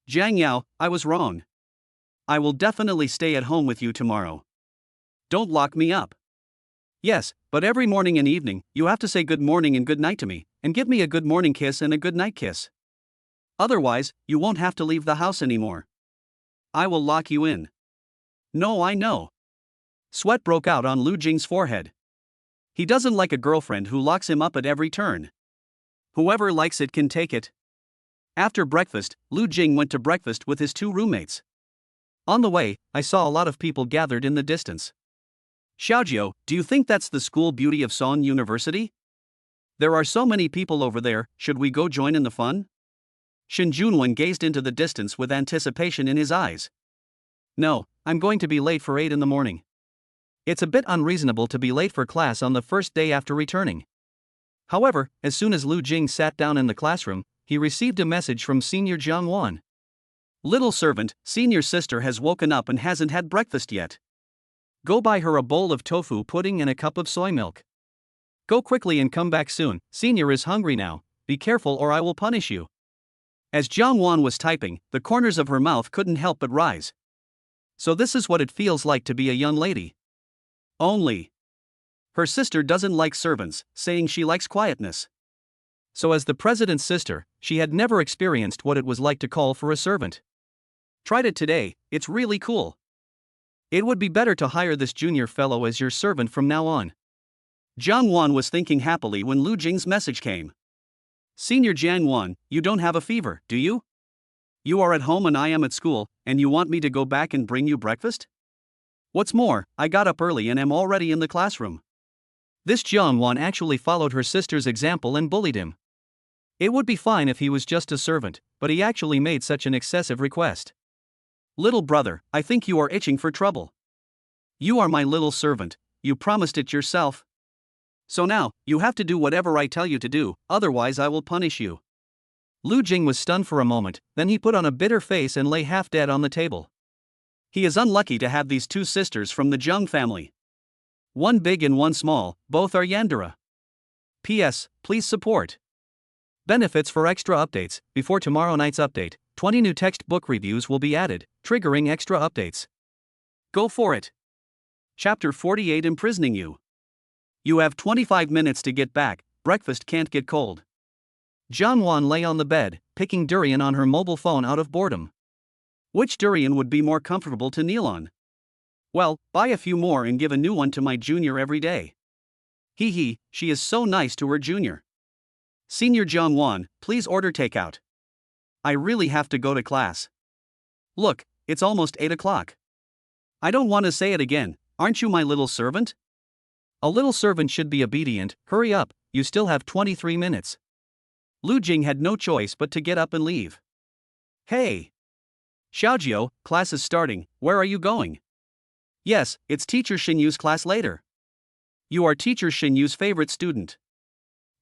Jiang Yao, I was wrong. I will definitely stay at home with you tomorrow. Don't lock me up. Yes, but every morning and evening, you have to say good morning and good night to me, and give me a good morning kiss and a good night kiss. Otherwise, you won't have to leave the house anymore. I will lock you in. No, I know. Sweat broke out on Lu Jing's forehead. He doesn't like a girlfriend who locks him up at every turn. Whoever likes it can take it. After breakfast, Lu Jing went to breakfast with his two roommates. On the way, I saw a lot of people gathered in the distance. Xiaojiu, do you think that's the school beauty of Song University? There are so many people over there, should we go join in the fun? Shen Junwen gazed into the distance with anticipation in his eyes. No, I'm going to be late for 8 in the morning. It's a bit unreasonable to be late for class on the first day after returning. However, as soon as Lu Jing sat down in the classroom, he received a message from Senior Jiang Wan. Little servant, Senior sister has woken up and hasn't had breakfast yet. Go buy her a bowl of tofu pudding and a cup of soy milk. Go quickly and come back soon, Senior is hungry now, be careful or I will punish you. As Jiang Wan was typing, the corners of her mouth couldn't help but rise. So this is what it feels like to be a young lady. Only. Her sister doesn't like servants, saying she likes quietness. So as the president's sister, she had never experienced what it was like to call for a servant. Tried it today, it's really cool. It would be better to hire this junior fellow as your servant from now on. Jiang Wan was thinking happily when Lu Jing's message came. Senior Jiang Wan, you don't have a fever, do you? You are at home and I am at school, and you want me to go back and bring you breakfast? What's more, I got up early and am already in the classroom. This Jiang Wan actually followed her sister's example and bullied him. It would be fine if he was just a servant, but he actually made such an excessive request. Little brother, I think you are itching for trouble. You are my little servant, you promised it yourself. So now, you have to do whatever I tell you to do, otherwise I will punish you. Lu Jing was stunned for a moment, then he put on a bitter face and lay half dead on the table. He is unlucky to have these two sisters from the Zheng family. One big and one small, both are yandere. P.S. Please support. Benefits for extra updates. Before tomorrow night's update, 20 new textbook reviews will be added, triggering extra updates. Go for it. Chapter 48 Imprisoning You. You have 25 minutes to get back, breakfast can't get cold. Jiang Wan lay on the bed, picking durian on her mobile phone out of boredom. Which durian would be more comfortable to kneel on? Well, buy a few more and give a new one to my junior every day. Hee hee, she is so nice to her junior. Senior Jiang Wan, please order takeout. I really have to go to class. Look, it's almost 8 o'clock. I don't want to say it again, aren't you my little servant? A little servant should be obedient, hurry up, you still have 23 minutes. Lu Jing had no choice but to get up and leave. Hey! Xiaojiao, class is starting, where are you going? Yes, it's teacher Xinyu's class later. You are teacher Xinyu's favorite student.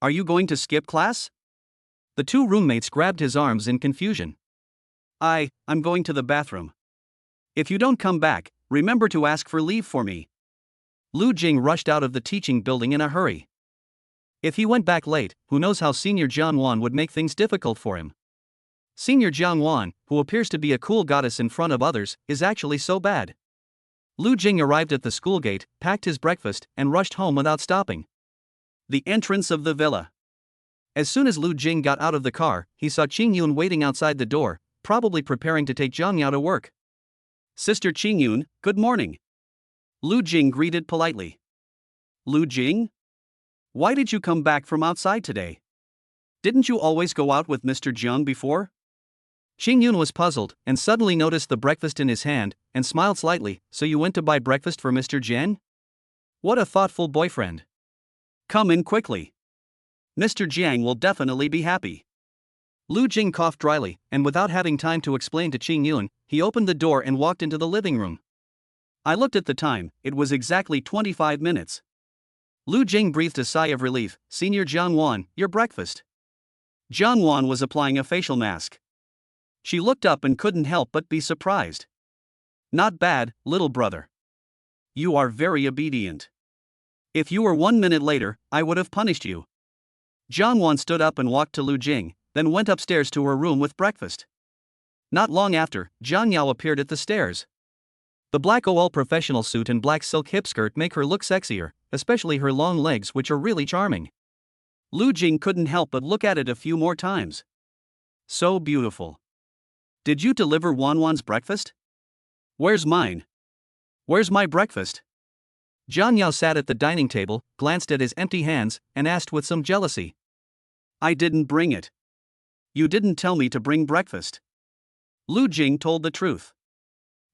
Are you going to skip class? The two roommates grabbed his arms in confusion. I'm going to the bathroom. If you don't come back, remember to ask for leave for me. Lu Jing rushed out of the teaching building in a hurry. If he went back late, who knows how Senior Jiang Wan would make things difficult for him. Senior Jiang Wan, who appears to be a cool goddess in front of others, is actually so bad. Lu Jing arrived at the school gate, packed his breakfast, and rushed home without stopping. The entrance of the villa. As soon as Lu Jing got out of the car, he saw Qingyun waiting outside the door, probably preparing to take Zhang Yao to work. Sister Qingyun, good morning. Lu Jing greeted politely. Lu Jing? Why did you come back from outside today? Didn't you always go out with Mr. Jiang before? Qingyun was puzzled, and suddenly noticed the breakfast in his hand, and smiled slightly. So you went to buy breakfast for Mr. Jiang? What a thoughtful boyfriend. Come in quickly. Mr. Jiang will definitely be happy. Lu Jing coughed dryly, and without having time to explain to Qingyun, he opened the door and walked into the living room. I looked at the time, it was exactly 25 minutes. Lu Jing breathed a sigh of relief. Senior Jiang Wan, your breakfast. Jiang Wan was applying a facial mask. She looked up and couldn't help but be surprised. Not bad, little brother. You are very obedient. If you were 1 minute later, I would have punished you. Jiang Wan stood up and walked to Lu Jing, then went upstairs to her room with breakfast. Not long after, Zhang Yao appeared at the stairs. The black OL professional suit and black silk hip skirt make her look sexier, especially her long legs, which are really charming. Lu Jing couldn't help but look at it a few more times. So beautiful. Did you deliver Wan's breakfast? Where's mine? Where's my breakfast? Zhang Yao sat at the dining table, glanced at his empty hands, and asked with some jealousy. I didn't bring it. You didn't tell me to bring breakfast. Lu Jing told the truth.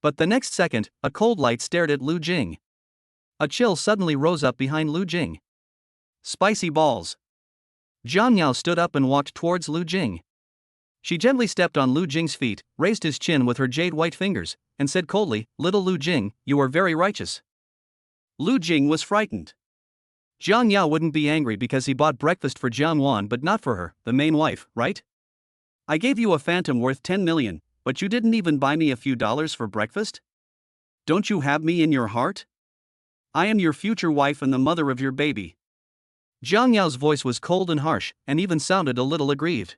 But the next second, a cold light stared at Lu Jing. A chill suddenly rose up behind Lu Jing. Spicy balls. Zhang Yao stood up and walked towards Lu Jing. She gently stepped on Lu Jing's feet, raised his chin with her jade-white fingers, and said coldly, Little Lu Jing, you are very righteous. Lu Jing was frightened. Zhang Yao wouldn't be angry because he bought breakfast for Jiang Wan but not for her, the main wife, right? I gave you a phantom worth 10 million, but you didn't even buy me a few dollars for breakfast? Don't you have me in your heart? I am your future wife and the mother of your baby. Zhang Yao's voice was cold and harsh, and even sounded a little aggrieved.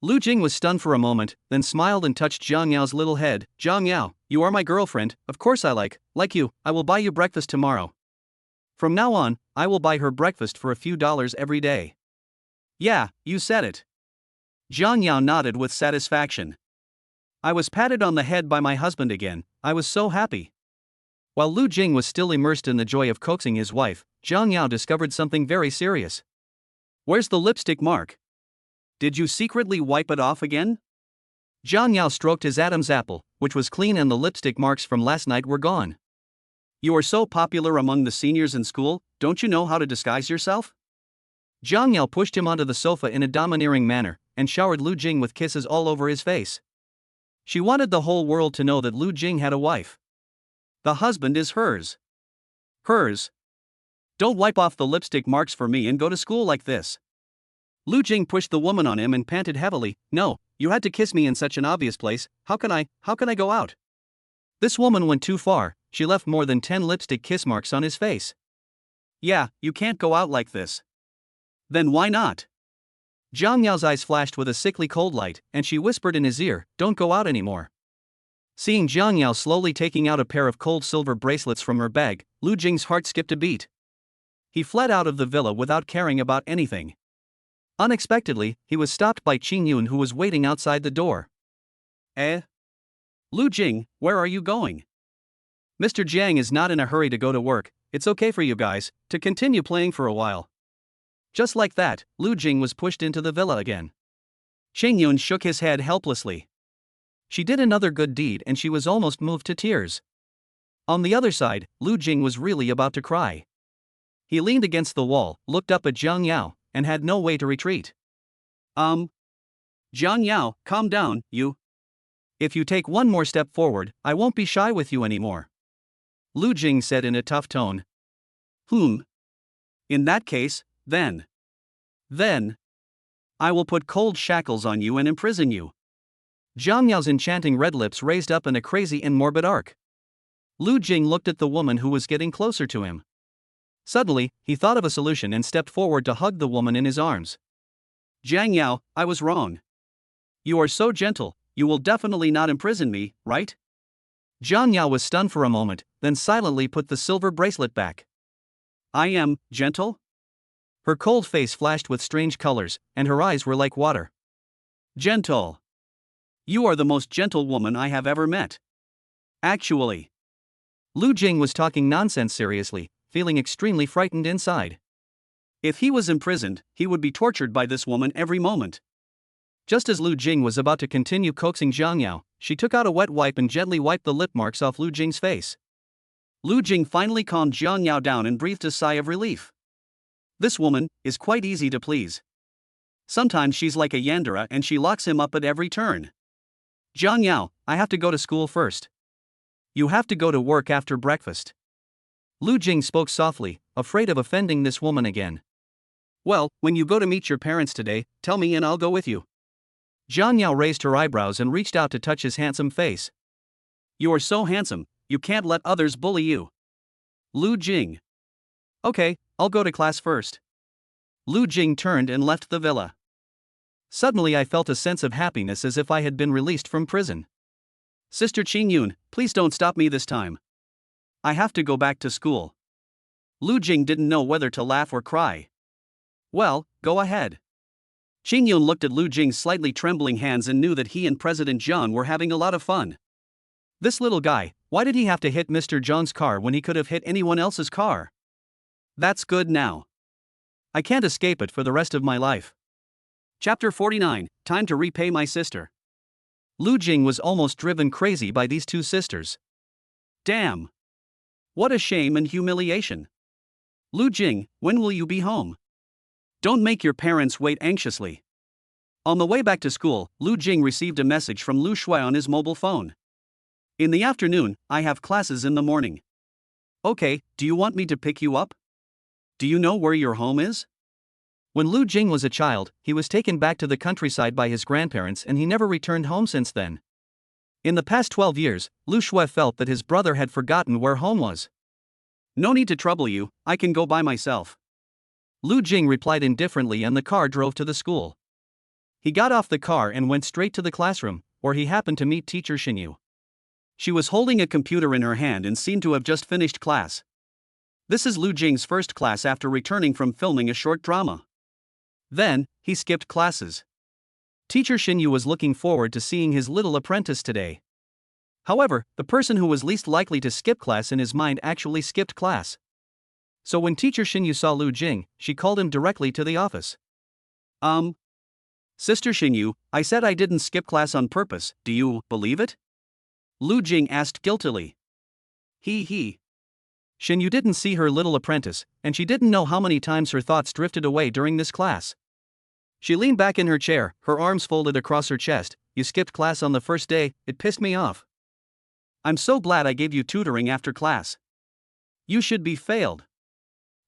Lu Jing was stunned for a moment, then smiled and touched Zhang Yao's little head. Zhang Yao, you are my girlfriend, of course I like you, I will buy you breakfast tomorrow. From now on, I will buy her breakfast for a few dollars every day. Yeah, you said it. Zhang Yao nodded with satisfaction. I was patted on the head by my husband again, I was so happy. While Lu Jing was still immersed in the joy of coaxing his wife, Zhang Yao discovered something very serious. Where's the lipstick mark? Did you secretly wipe it off again? Zhang Yao stroked his Adam's apple, which was clean and the lipstick marks from last night were gone. You are so popular among the seniors in school, don't you know how to disguise yourself? Zhang Yao pushed him onto the sofa in a domineering manner, and showered Lu Jing with kisses all over his face. She wanted the whole world to know that Lu Jing had a wife. The husband is hers. Hers. Don't wipe off the lipstick marks for me and go to school like this. Lu Jing pushed the woman on him and panted heavily. No, you had to kiss me in such an obvious place, how can I go out? This woman went too far, she left more than 10 lipstick kiss marks on his face. Yeah, you can't go out like this. Then why not? Zhang Yao's eyes flashed with a sickly cold light, and she whispered in his ear, don't go out anymore. Seeing Zhang Yao slowly taking out a pair of cold silver bracelets from her bag, Lu Jing's heart skipped a beat. He fled out of the villa without caring about anything. Unexpectedly, he was stopped by Qingyun, who was waiting outside the door. Lu Jing, where are you going? Mr. Jiang is not in a hurry to go to work, it's okay for you guys to continue playing for a while. Just like that, Lu Jing was pushed into the villa again. Qingyun shook his head helplessly. She did another good deed and she was almost moved to tears. On the other side, Lu Jing was really about to cry. He leaned against the wall, looked up at Jiang Yao, and had no way to retreat. Jiang Yao, calm down, you. If you take one more step forward, I won't be shy with you anymore. Lu Jing said in a tough tone. In that case, then, I will put cold shackles on you and imprison you. Jiang Yao's enchanting red lips raised up in a crazy and morbid arc. Lu Jing looked at the woman who was getting closer to him. Suddenly, he thought of a solution and stepped forward to hug the woman in his arms. Jiang Yao, I was wrong. You are so gentle, you will definitely not imprison me, right? Jiang Yao was stunned for a moment, then silently put the silver bracelet back. I am gentle? Her cold face flashed with strange colors, and her eyes were like water. Gentle. You are the most gentle woman I have ever met. Actually. Lu Jing was talking nonsense seriously, feeling extremely frightened inside. If he was imprisoned, he would be tortured by this woman every moment. Just as Lu Jing was about to continue coaxing Jiang Yao, she took out a wet wipe and gently wiped the lip marks off Lu Jing's face. Lu Jing finally calmed Jiang Yao down and breathed a sigh of relief. This woman is quite easy to please. Sometimes she's like a yandere and she locks him up at every turn. Jiang Yao, I have to go to school first. You have to go to work after breakfast. Lu Jing spoke softly, afraid of offending this woman again. Well, when you go to meet your parents today, tell me and I'll go with you. Jiang Yao raised her eyebrows and reached out to touch his handsome face. You are so handsome, you can't let others bully you. Lu Jing. Okay, I'll go to class first. Lu Jing turned and left the villa. Suddenly I felt a sense of happiness as if I had been released from prison. Sister Qing Yun, please don't stop me this time. I have to go back to school. Lu Jing didn't know whether to laugh or cry. Well, go ahead. Qing Yun looked at Lu Jing's slightly trembling hands and knew that he and President Zhang were having a lot of fun. This little guy, why did he have to hit Mr. Zhang's car when he could have hit anyone else's car? That's good now. I can't escape it for the rest of my life. Chapter 49, Time to Repay My Sister. Lu Jing was almost driven crazy by these two sisters. Damn. What a shame and humiliation. Lu Jing, when will you be home? Don't make your parents wait anxiously. On the way back to school, Lu Jing received a message from Lu Shui on his mobile phone. In the afternoon, I have classes in the morning. Okay, do you want me to pick you up? Do you know where your home is? When Lu Jing was a child, he was taken back to the countryside by his grandparents and he never returned home since then. In the past 12 years, Lu Shui felt that his brother had forgotten where home was. No need to trouble you, I can go by myself. Lu Jing replied indifferently and the car drove to the school. He got off the car and went straight to the classroom, where he happened to meet teacher Xinyu. She was holding a computer in her hand and seemed to have just finished class. This is Lu Jing's first class after returning from filming a short drama. Then, he skipped classes. Teacher Xinyu was looking forward to seeing his little apprentice today. However, the person who was least likely to skip class in his mind actually skipped class. So when teacher Xinyu saw Lu Jing, she called him directly to the office. Sister Xinyu, I said I didn't skip class on purpose, do you believe it? Lu Jing asked guiltily. He. Xinyu didn't see her little apprentice, and she didn't know how many times her thoughts drifted away during this class. She leaned back in her chair, her arms folded across her chest. You skipped class on the first day, it pissed me off. I'm so glad I gave you tutoring after class. You should be failed.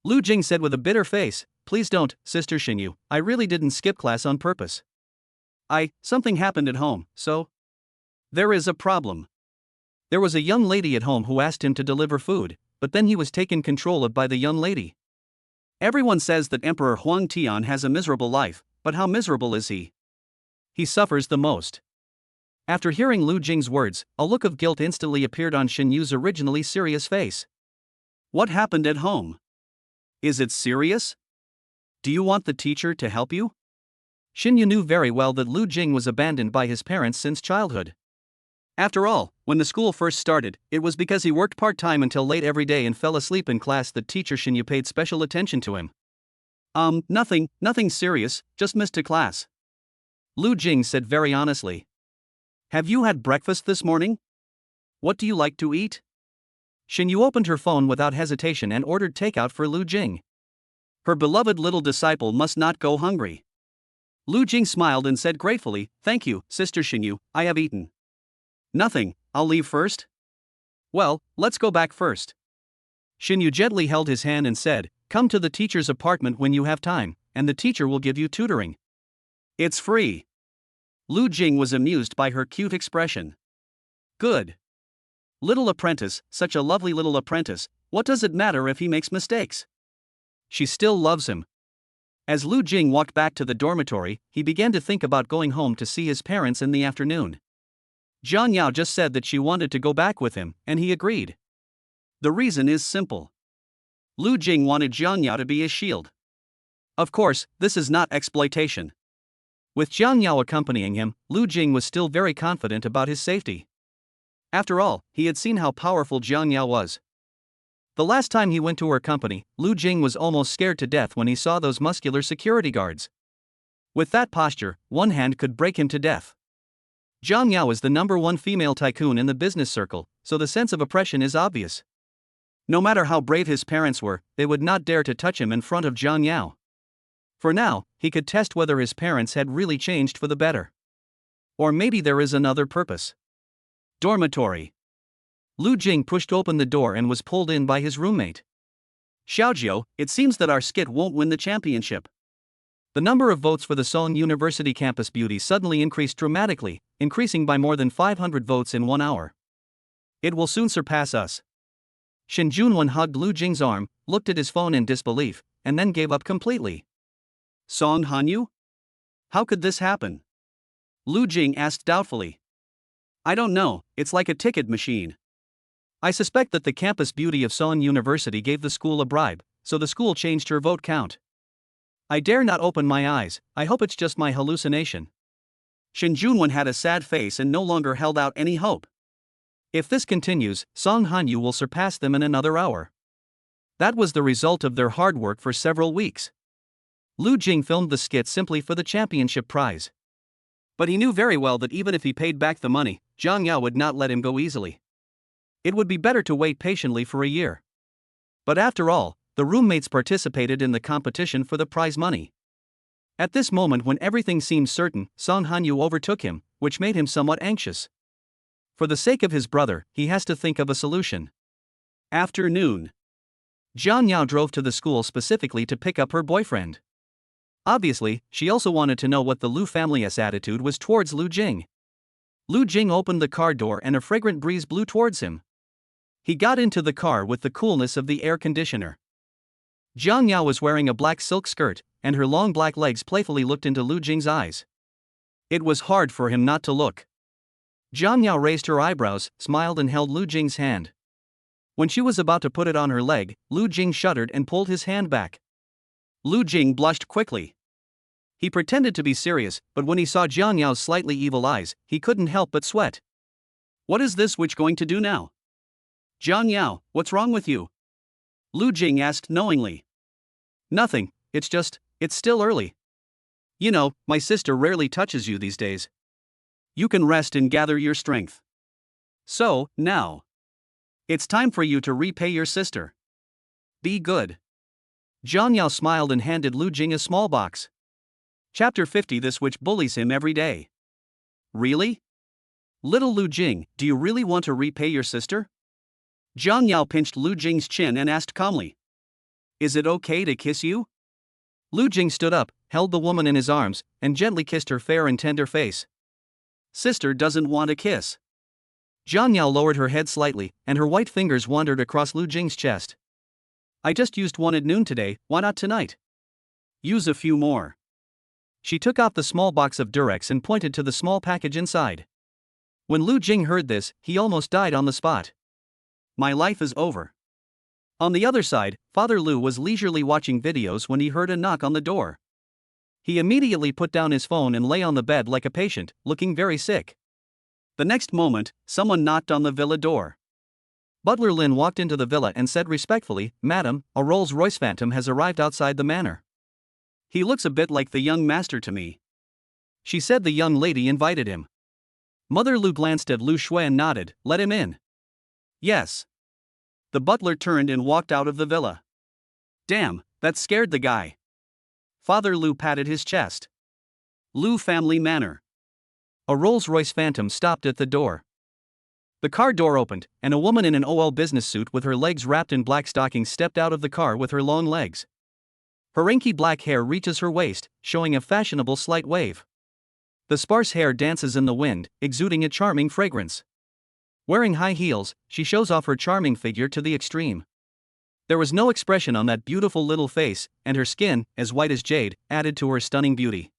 Lu Jing said with a bitter face, please don't, Sister Xinyu, I really didn't skip class on purpose. Something happened at home, so? There is a problem. There was a young lady at home who asked him to deliver food, but then he was taken control of by the young lady. Everyone says that Emperor Huang Tian has a miserable life, but how miserable is he? He suffers the most. After hearing Lu Jing's words, a look of guilt instantly appeared on Xinyu's originally serious face. What happened at home? Is it serious? Do you want the teacher to help you? Xinyu knew very well that Lu Jing was abandoned by his parents since childhood. After all, when the school first started, it was because he worked part-time until late every day and fell asleep in class that teacher Xinyu paid special attention to him. Nothing serious, just missed a class. Lu Jing said very honestly. Have you had breakfast this morning? What do you like to eat? Xinyu opened her phone without hesitation and ordered takeout for Lu Jing. Her beloved little disciple must not go hungry. Lu Jing smiled and said gratefully, "Thank you, Sister Xinyu, I have eaten." "Nothing, I'll leave first." "Well, let's go back first." Xinyu gently held his hand and said, "Come to the teacher's apartment when you have time, and the teacher will give you tutoring. It's free." Lu Jing was amused by her cute expression. Good. Little apprentice, such a lovely little apprentice, what does it matter if he makes mistakes? She still loves him. As Lu Jing walked back to the dormitory, he began to think about going home to see his parents in the afternoon. Jiang Yao just said that she wanted to go back with him, and he agreed. The reason is simple. Lu Jing wanted Jiang Yao to be his shield. Of course, this is not exploitation. With Jiang Yao accompanying him, Lu Jing was still very confident about his safety. After all, he had seen how powerful Jiang Yao was. The last time he went to her company, Lu Jing was almost scared to death when he saw those muscular security guards. With that posture, one hand could break him to death. Jiang Yao is the #1 female tycoon in the business circle, so the sense of oppression is obvious. No matter how brave his parents were, they would not dare to touch him in front of Jiang Yao. For now, he could test whether his parents had really changed for the better. Or maybe there is another purpose. Dormitory. Lu Jing pushed open the door and was pulled in by his roommate. "Xiaojiu, it seems that our skit won't win the championship." The number of votes for the Song University Campus Beauty suddenly increased dramatically, increasing by more than 500 votes in 1 hour. "It will soon surpass us." Shen Junwen hugged Lu Jing's arm, looked at his phone in disbelief, and then gave up completely. "Song Hanyu? How could this happen?" Lu Jing asked doubtfully. "I don't know, it's like a ticket machine. I suspect that the campus beauty of Song University gave the school a bribe, so the school changed her vote count. I dare not open my eyes, I hope it's just my hallucination." Shen Junwen had a sad face and no longer held out any hope. If this continues, Song Hanyu will surpass them in another hour. That was the result of their hard work for several weeks. Lu Jing filmed the skit simply for the championship prize. But he knew very well that even if he paid back the money, Jiang Yao would not let him go easily. It would be better to wait patiently for a year. But after all, the roommates participated in the competition for the prize money. At this moment when everything seemed certain, Song Hanyu overtook him, which made him somewhat anxious. For the sake of his brother, he has to think of a solution. Afternoon. Jiang Yao drove to the school specifically to pick up her boyfriend. Obviously, she also wanted to know what the Lu family's attitude was towards Lu Jing. Lu Jing opened the car door and a fragrant breeze blew towards him. He got into the car with the coolness of the air conditioner. Jiang Yao was wearing a black silk skirt, and her long black legs playfully looked into Lu Jing's eyes. It was hard for him not to look. Jiang Yao raised her eyebrows, smiled and held Lu Jing's hand. When she was about to put it on her leg, Lu Jing shuddered and pulled his hand back. Lu Jing blushed quickly. He pretended to be serious, but when he saw Jiang Yao's slightly evil eyes, he couldn't help but sweat. "What is this witch going to do now?" "Jiang Yao, what's wrong with you?" Lu Jing asked knowingly. "Nothing, it's still early. You know, my sister rarely touches you these days. You can rest and gather your strength. So, now. It's time for you to repay your sister. Be good." Jiang Yao smiled and handed Lu Jing a small box. Chapter 50. This witch bullies him every day. Really? Little Lu Jing, do you really want to repay your sister? Jiang Yao pinched Lu Jing's chin and asked calmly. "Is it okay to kiss you?" Lu Jing stood up, held the woman in his arms, and gently kissed her fair and tender face. "Sister doesn't want a kiss." Jiang Yao lowered her head slightly, and her white fingers wandered across Lu Jing's chest. "I just used one at noon today, why not tonight? Use a few more." She took out the small box of Durex and pointed to the small package inside. When Lu Jing heard this, he almost died on the spot. My life is over. On the other side, Father Lu was leisurely watching videos when he heard a knock on the door. He immediately put down his phone and lay on the bed like a patient, looking very sick. The next moment, someone knocked on the villa door. Butler Lin walked into the villa and said respectfully, "Madam, a Rolls-Royce Phantom has arrived outside the manor. He looks a bit like the young master to me." She said the young lady invited him. Mother Lu glanced at Lu Shui and nodded, "Let him in." "Yes." The butler turned and walked out of the villa. Damn, that scared the guy. Father Lou patted his chest. Lou family manor. A Rolls-Royce Phantom stopped at the door. The car door opened, and a woman in an OL business suit with her legs wrapped in black stockings stepped out of the car with her long legs. Her inky black hair reaches her waist, showing a fashionable slight wave. The sparse hair dances in the wind, exuding a charming fragrance. Wearing high heels, she shows off her charming figure to the extreme. There was no expression on that beautiful little face, and her skin, as white as jade, added to her stunning beauty.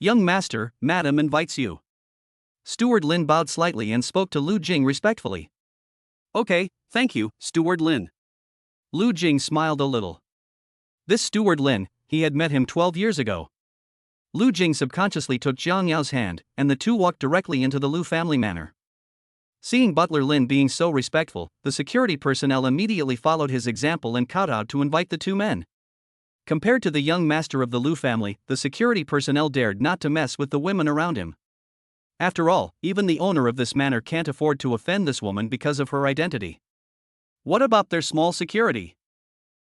"Young master, madam invites you." Steward Lin bowed slightly and spoke to Lu Jing respectfully. "Okay, thank you, Steward Lin." Lu Jing smiled a little. This Steward Lin, he had met him 12 years ago. Lu Jing subconsciously took Jiang Yao's hand, and the two walked directly into the Lu family manor. Seeing Butler Lin being so respectful, the security personnel immediately followed his example and kowtowed to invite the two men. Compared to the young master of the Lu family, the security personnel dared not to mess with the women around him. After all, even the owner of this manor can't afford to offend this woman because of her identity. What about their small security?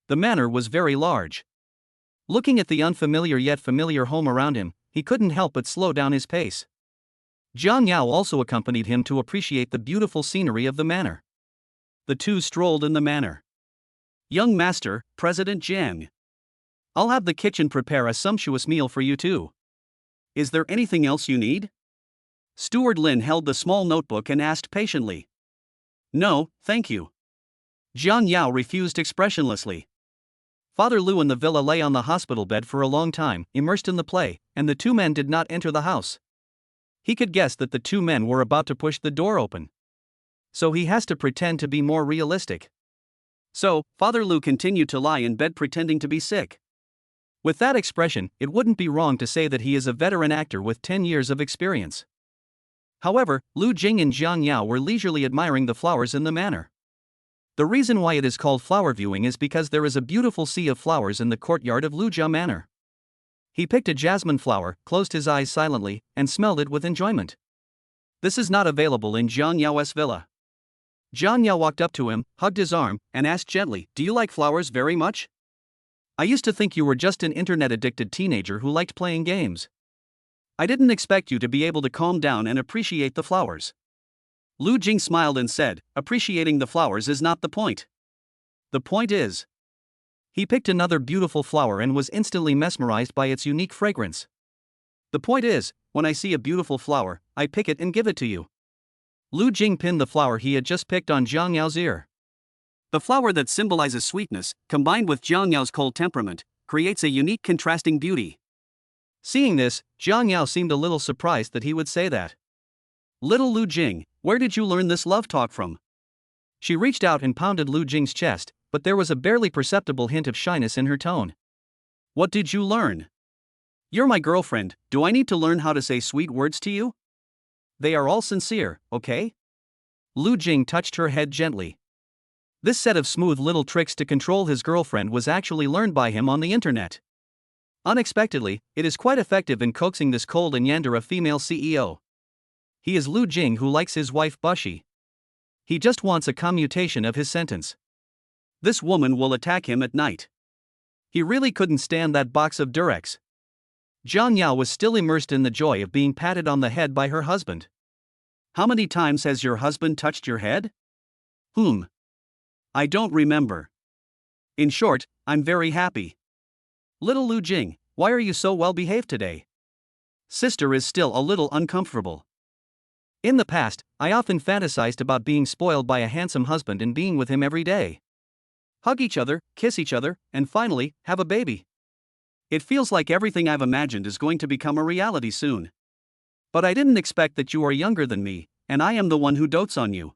The manor was very large. Looking at the unfamiliar yet familiar home around him, he couldn't help but slow down his pace. Jiang Yao also accompanied him to appreciate the beautiful scenery of the manor. The two strolled in the manor. "Young master, President Jiang. I'll have the kitchen prepare a sumptuous meal for you too. Is there anything else you need?" Steward Lin held the small notebook and asked patiently. "No, thank you." Jiang Yao refused expressionlessly. Father Lou and the villa lay on the hospital bed for a long time, immersed in the play, and the two men did not enter the house. He could guess that the two men were about to push the door open. So he has to pretend to be more realistic. So, Father Lou continued to lie in bed pretending to be sick. With that expression, it wouldn't be wrong to say that he is a veteran actor with 10 years of experience. However, Lu Jing and Jiang Yao were leisurely admiring the flowers in the manor. The reason why it is called flower viewing is because there is a beautiful sea of flowers in the courtyard of Lu Jia Manor. He picked a jasmine flower, closed his eyes silently, and smelled it with enjoyment. This is not available in Jiang Yao's villa. Jiang Yao walked up to him, hugged his arm, and asked gently, "Do you like flowers very much? I used to think you were just an internet-addicted teenager who liked playing games. I didn't expect you to be able to calm down and appreciate the flowers." Lu Jing smiled and said, "Appreciating the flowers is not the point. The point is..." He picked another beautiful flower and was instantly mesmerized by its unique fragrance. "The point is, when I see a beautiful flower, I pick it and give it to you." Lu Jing pinned the flower he had just picked on Jiang Yao's ear. The flower that symbolizes sweetness, combined with Jiang Yao's cold temperament, creates a unique contrasting beauty. Seeing this, Jiang Yao seemed a little surprised that he would say that. "Little Lu Jing, where did you learn this love talk from?" She reached out and pounded Lu Jing's chest, but there was a barely perceptible hint of shyness in her tone. "What did you learn? You're my girlfriend, do I need to learn how to say sweet words to you? They are all sincere, okay?" Lu Jing touched her head gently. This set of smooth little tricks to control his girlfriend was actually learned by him on the internet. Unexpectedly, it is quite effective in coaxing this cold and yandere female CEO. He is Lu Jing who likes his wife bushy. He just wants a commutation of his sentence. This woman will attack him at night. He really couldn't stand that box of Durex. Jiang Yao was still immersed in the joy of being patted on the head by her husband. "How many times has your husband touched your head?" "I don't remember. In short, I'm very happy." "Little Lu Jing, why are you so well behaved today?" Sister is still a little uncomfortable. "In the past, I often fantasized about being spoiled by a handsome husband and being with him every day. Hug each other, kiss each other, and finally, have a baby. It feels like everything I've imagined is going to become a reality soon. But I didn't expect that you are younger than me, and I am the one who dotes on you."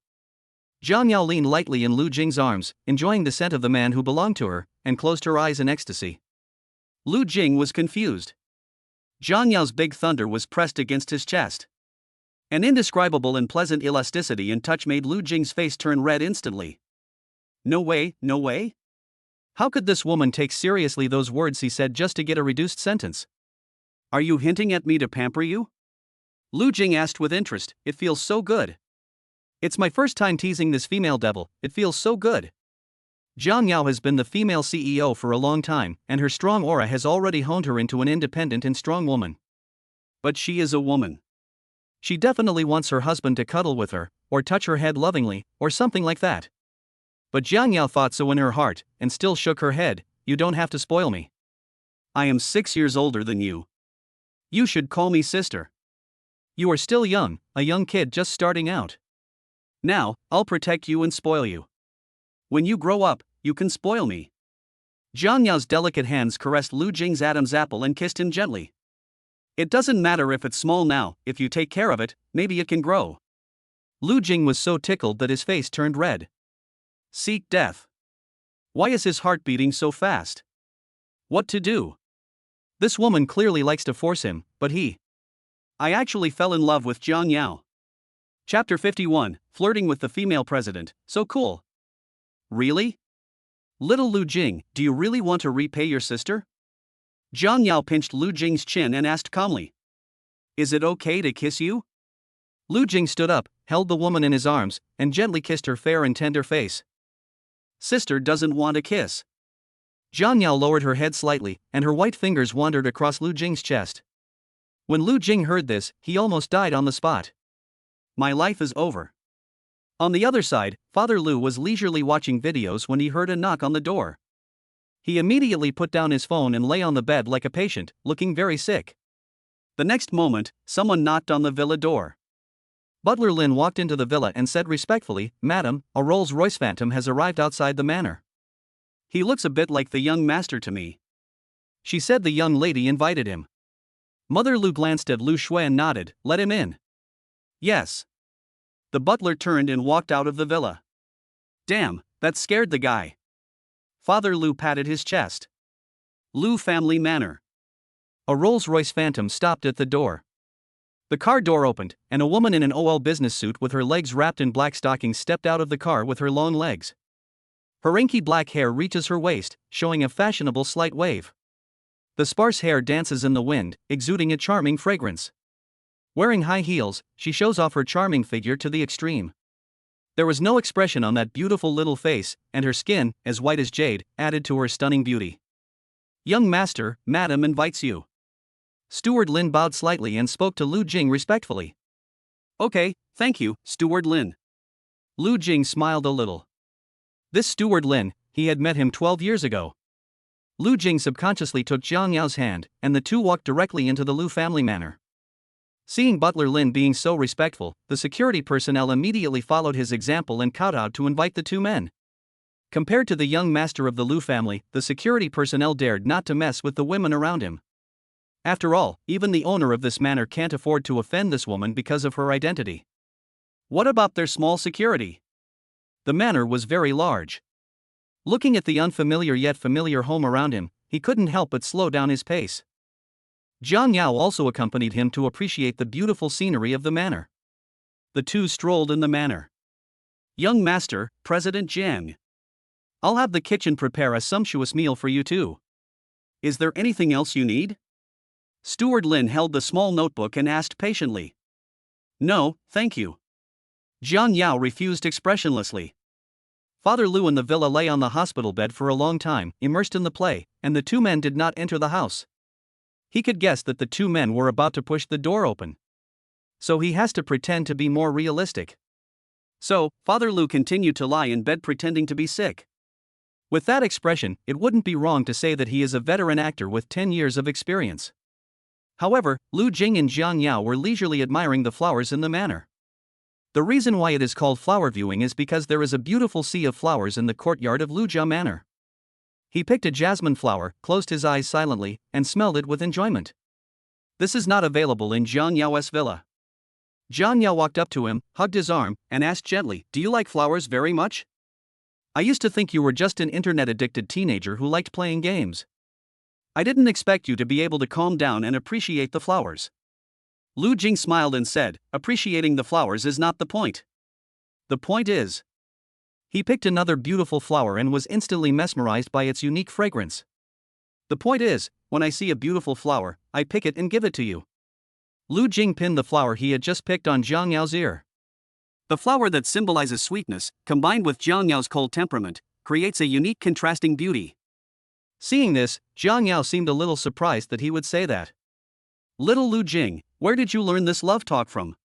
Jiang Yao leaned lightly in Lu Jing's arms, enjoying the scent of the man who belonged to her, and closed her eyes in ecstasy. Lu Jing was confused. Jiang Yao's big thunder was pressed against his chest. An indescribable and pleasant elasticity in touch made Lu Jing's face turn red instantly. No way, no way? How could this woman take seriously those words he said just to get a reduced sentence? "Are you hinting at me to pamper you?" Lu Jing asked with interest, "It feels so good." It's my first time teasing this female devil, it feels so good. Jiang Yao has been the female CEO for a long time, and her strong aura has already honed her into an independent and strong woman. But she is a woman. She definitely wants her husband to cuddle with her, or touch her head lovingly, or something like that. But Jiang Yao thought so in her heart, and still shook her head. You don't have to spoil me. I am 6 years older than you. You should call me sister. You are still young, a young kid just starting out. Now, I'll protect you and spoil you. When you grow up, you can spoil me. Jiang Yao's delicate hands caressed Lu Jing's Adam's apple and kissed him gently. It doesn't matter if it's small now, if you take care of it, maybe it can grow. Lu Jing was so tickled that his face turned red. Seek death. Why is his heart beating so fast? What to do? This woman clearly likes to force him, but I actually fell in love with Jiang Yao. Chapter 51, Flirting with the Female President, so cool. Really? Little Lu Jing, do you really want to repay your sister? Jiang Yao pinched Lu Jing's chin and asked calmly. Is it okay to kiss you? Lu Jing stood up, held the woman in his arms, and gently kissed her fair and tender face. Sister doesn't want a kiss. Jiang Yao lowered her head slightly, and her white fingers wandered across Lu Jing's chest. When Lu Jing heard this, he almost died on the spot. My life is over. On the other side, Father Lu was leisurely watching videos when he heard a knock on the door. He immediately put down his phone and lay on the bed like a patient, looking very sick. The next moment, someone knocked on the villa door. Butler Lin walked into the villa and said respectfully, Madam, a Rolls-Royce Phantom has arrived outside the manor. He looks a bit like the young master to me. She said the young lady invited him. Mother Lu glanced at Lu Shui and nodded, let him in. Yes. The butler turned and walked out of the villa. Damn, that scared the guy. Father Lu patted his chest. Lu family manor. A Rolls-Royce Phantom stopped at the door. The car door opened, and a woman in an OL business suit with her legs wrapped in black stockings stepped out of the car with her long legs. Her inky black hair reaches her waist, showing a fashionable slight wave. The sparse hair dances in the wind, exuding a charming fragrance. Wearing high heels, she shows off her charming figure to the extreme. There was no expression on that beautiful little face, and her skin, as white as jade, added to her stunning beauty. Young master, madam invites you. Steward Lin bowed slightly and spoke to Lu Jing respectfully. Okay, thank you, Steward Lin. Lu Jing smiled a little. This Steward Lin, he had met him 12 years ago. Lu Jing subconsciously took Jiang Yao's hand, and the two walked directly into the Lu family manor. Seeing Butler Lin being so respectful, the security personnel immediately followed his example and kowtowed to invite the two men. Compared to the young master of the Lu family, the security personnel dared not to mess with the women around him. After all, even the owner of this manor can't afford to offend this woman because of her identity. What about their small security? The manor was very large. Looking at the unfamiliar yet familiar home around him, he couldn't help but slow down his pace. Jiang Yao also accompanied him to appreciate the beautiful scenery of the manor. The two strolled in the manor. Young master, President Jiang. I'll have the kitchen prepare a sumptuous meal for you too. Is there anything else you need? Steward Lin held the small notebook and asked patiently. No, thank you. Jiang Yao refused expressionlessly. Father Lu in the villa lay on the hospital bed for a long time, immersed in the play, and the two men did not enter the house. He could guess that the two men were about to push the door open. So he has to pretend to be more realistic. So, Father Lu continued to lie in bed pretending to be sick. With that expression, it wouldn't be wrong to say that he is a veteran actor with 10 years of experience. However, Lu Jing and Jiang Yao were leisurely admiring the flowers in the manor. The reason why it is called flower viewing is because there is a beautiful sea of flowers in the courtyard of Lujia Manor. He picked a jasmine flower, closed his eyes silently, and smelled it with enjoyment. This is not available in Jiang Yao's villa. Jiang Yao walked up to him, hugged his arm, and asked gently, Do you like flowers very much? I used to think you were just an internet-addicted teenager who liked playing games. I didn't expect you to be able to calm down and appreciate the flowers. Lu Jing smiled and said, Appreciating the flowers is not the point. The point is. He picked another beautiful flower and was instantly mesmerized by its unique fragrance. The point is, when I see a beautiful flower, I pick it and give it to you. Lu Jing pinned the flower he had just picked on Jiang Yao's ear. The flower that symbolizes sweetness, combined with Jiang Yao's cold temperament, creates a unique contrasting beauty. Seeing this, Jiang Yao seemed a little surprised that he would say that. Little Lu Jing, where did you learn this love talk from?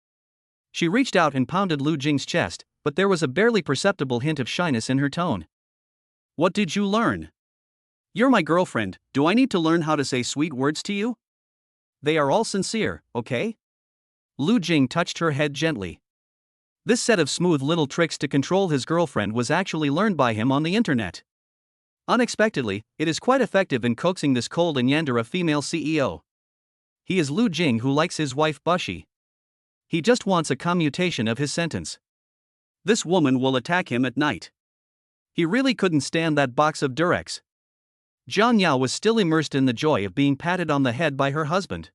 She reached out and pounded Lu Jing's chest, but there was a barely perceptible hint of shyness in her tone. What did you learn? You're my girlfriend, do I need to learn how to say sweet words to you? They are all sincere, okay? Lu Jing touched her head gently. This set of smooth little tricks to control his girlfriend was actually learned by him on the internet. Unexpectedly, it is quite effective in coaxing this cold and yandere female CEO. He is Lu Jing who likes his wife Bushi. He just wants a commutation of his sentence. This woman will attack him at night. He really couldn't stand that box of Durex. Jiang Yao was still immersed in the joy of being patted on the head by her husband.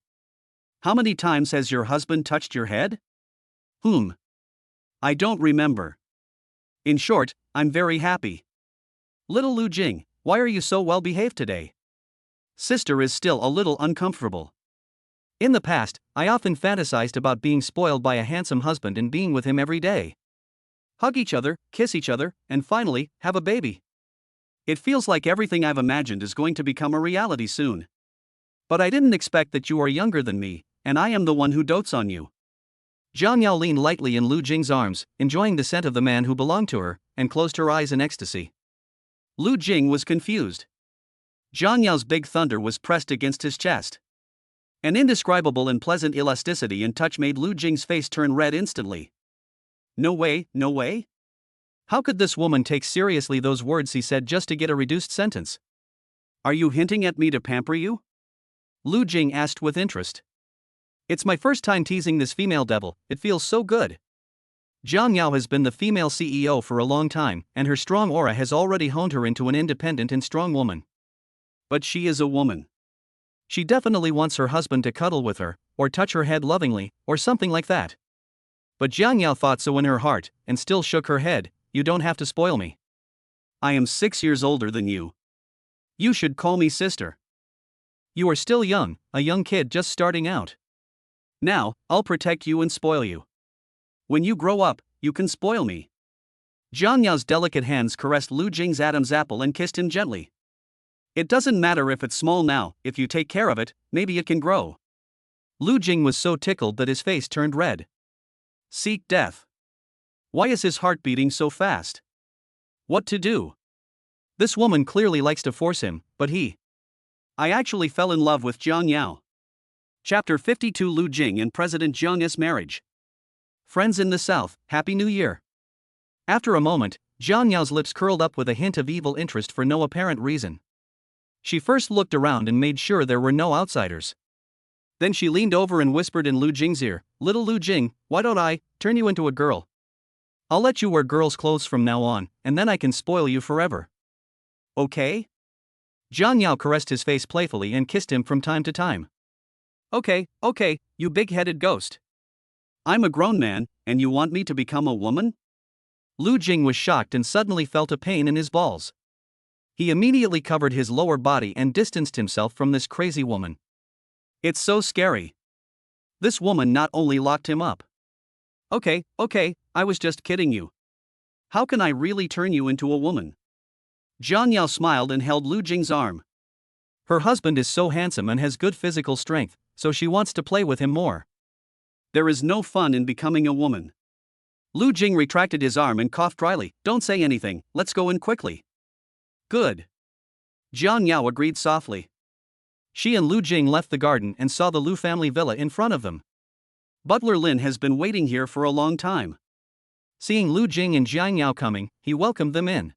How many times has your husband touched your head? I don't remember. In short, I'm very happy. Little Lu Jing, why are you so well behaved today? Sister is still a little uncomfortable. In the past, I often fantasized about being spoiled by a handsome husband and being with him every day. Hug each other, kiss each other, and finally, have a baby. It feels like everything I've imagined is going to become a reality soon. But I didn't expect that you are younger than me, and I am the one who dotes on you. Jiang Yao leaned lightly in Lu Jing's arms, enjoying the scent of the man who belonged to her, and closed her eyes in ecstasy. Lu Jing was confused. Jiang Yao's big thunder was pressed against his chest. An indescribable and pleasant elasticity in touch made Lu Jing's face turn red instantly. No way, no way? How could this woman take seriously those words he said just to get a reduced sentence? Are you hinting at me to pamper you? Lu Jing asked with interest. It's my first time teasing this female devil, it feels so good. Jiang Yao has been the female CEO for a long time, and her strong aura has already honed her into an independent and strong woman. But she is a woman. She definitely wants her husband to cuddle with her, or touch her head lovingly, or something like that. But Jiang Yao thought so in her heart, and still shook her head. You don't have to spoil me. I am 6 years older than you. You should call me sister. You are still young, a young kid just starting out. Now, I'll protect you and spoil you. When you grow up, you can spoil me. Jiang Yao's delicate hands caressed Lu Jing's Adam's apple and kissed him gently. It doesn't matter if it's small now, if you take care of it, maybe it can grow. Lu Jing was so tickled that his face turned red. Seek death. Why is his heart beating so fast? What to do? This woman clearly likes to force him, but I actually fell in love with Jiang Yao. Chapter 52 Lu Jing and President Jiang's marriage. Friends in the South, Happy New Year. After a moment, Jiang Yao's lips curled up with a hint of evil interest for no apparent reason. She first looked around and made sure there were no outsiders. Then she leaned over and whispered in Lu Jing's ear, Little Lu Jing, why don't I turn you into a girl? I'll let you wear girls' clothes from now on, and then I can spoil you forever. Okay? Jiang Yao caressed his face playfully and kissed him from time to time. Okay, you big-headed ghost. I'm a grown man, and you want me to become a woman? Lu Jing was shocked and suddenly felt a pain in his balls. He immediately covered his lower body and distanced himself from this crazy woman. It's so scary. This woman not only locked him up. Okay, I was just kidding you. How can I really turn you into a woman? Jiang Yao smiled and held Lu Jing's arm. Her husband is so handsome and has good physical strength, so she wants to play with him more. There is no fun in becoming a woman. Lu Jing retracted his arm and coughed dryly. Don't say anything, let's go in quickly. Good. Jiang Yao agreed softly. She and Lu Jing left the garden and saw the Lu family villa in front of them. Butler Lin has been waiting here for a long time. Seeing Lu Jing and Jiang Yao coming, he welcomed them in.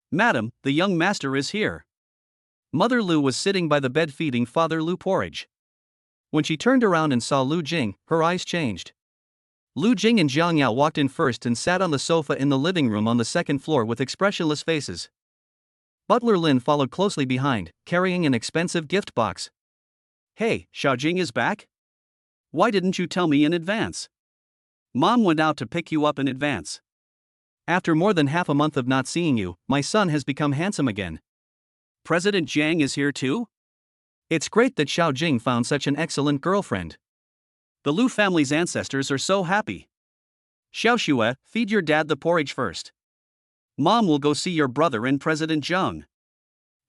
Madam, the young master is here. Mother Lu was sitting by the bed feeding Father Lu porridge. When she turned around and saw Lu Jing, her eyes changed. Lu Jing and Jiang Yao walked in first and sat on the sofa in the living room on the second floor with expressionless faces. Butler Lin followed closely behind, carrying an expensive gift box. Hey, Xiaojing is back? Why didn't you tell me in advance? Mom went out to pick you up in advance. After more than half a month of not seeing you, my son has become handsome again. President Jiang is here too? It's great that Xiaojing found such an excellent girlfriend. The Lu family's ancestors are so happy. Xiaoxue, feed your dad the porridge first. Mom will go see your brother and President Zheng.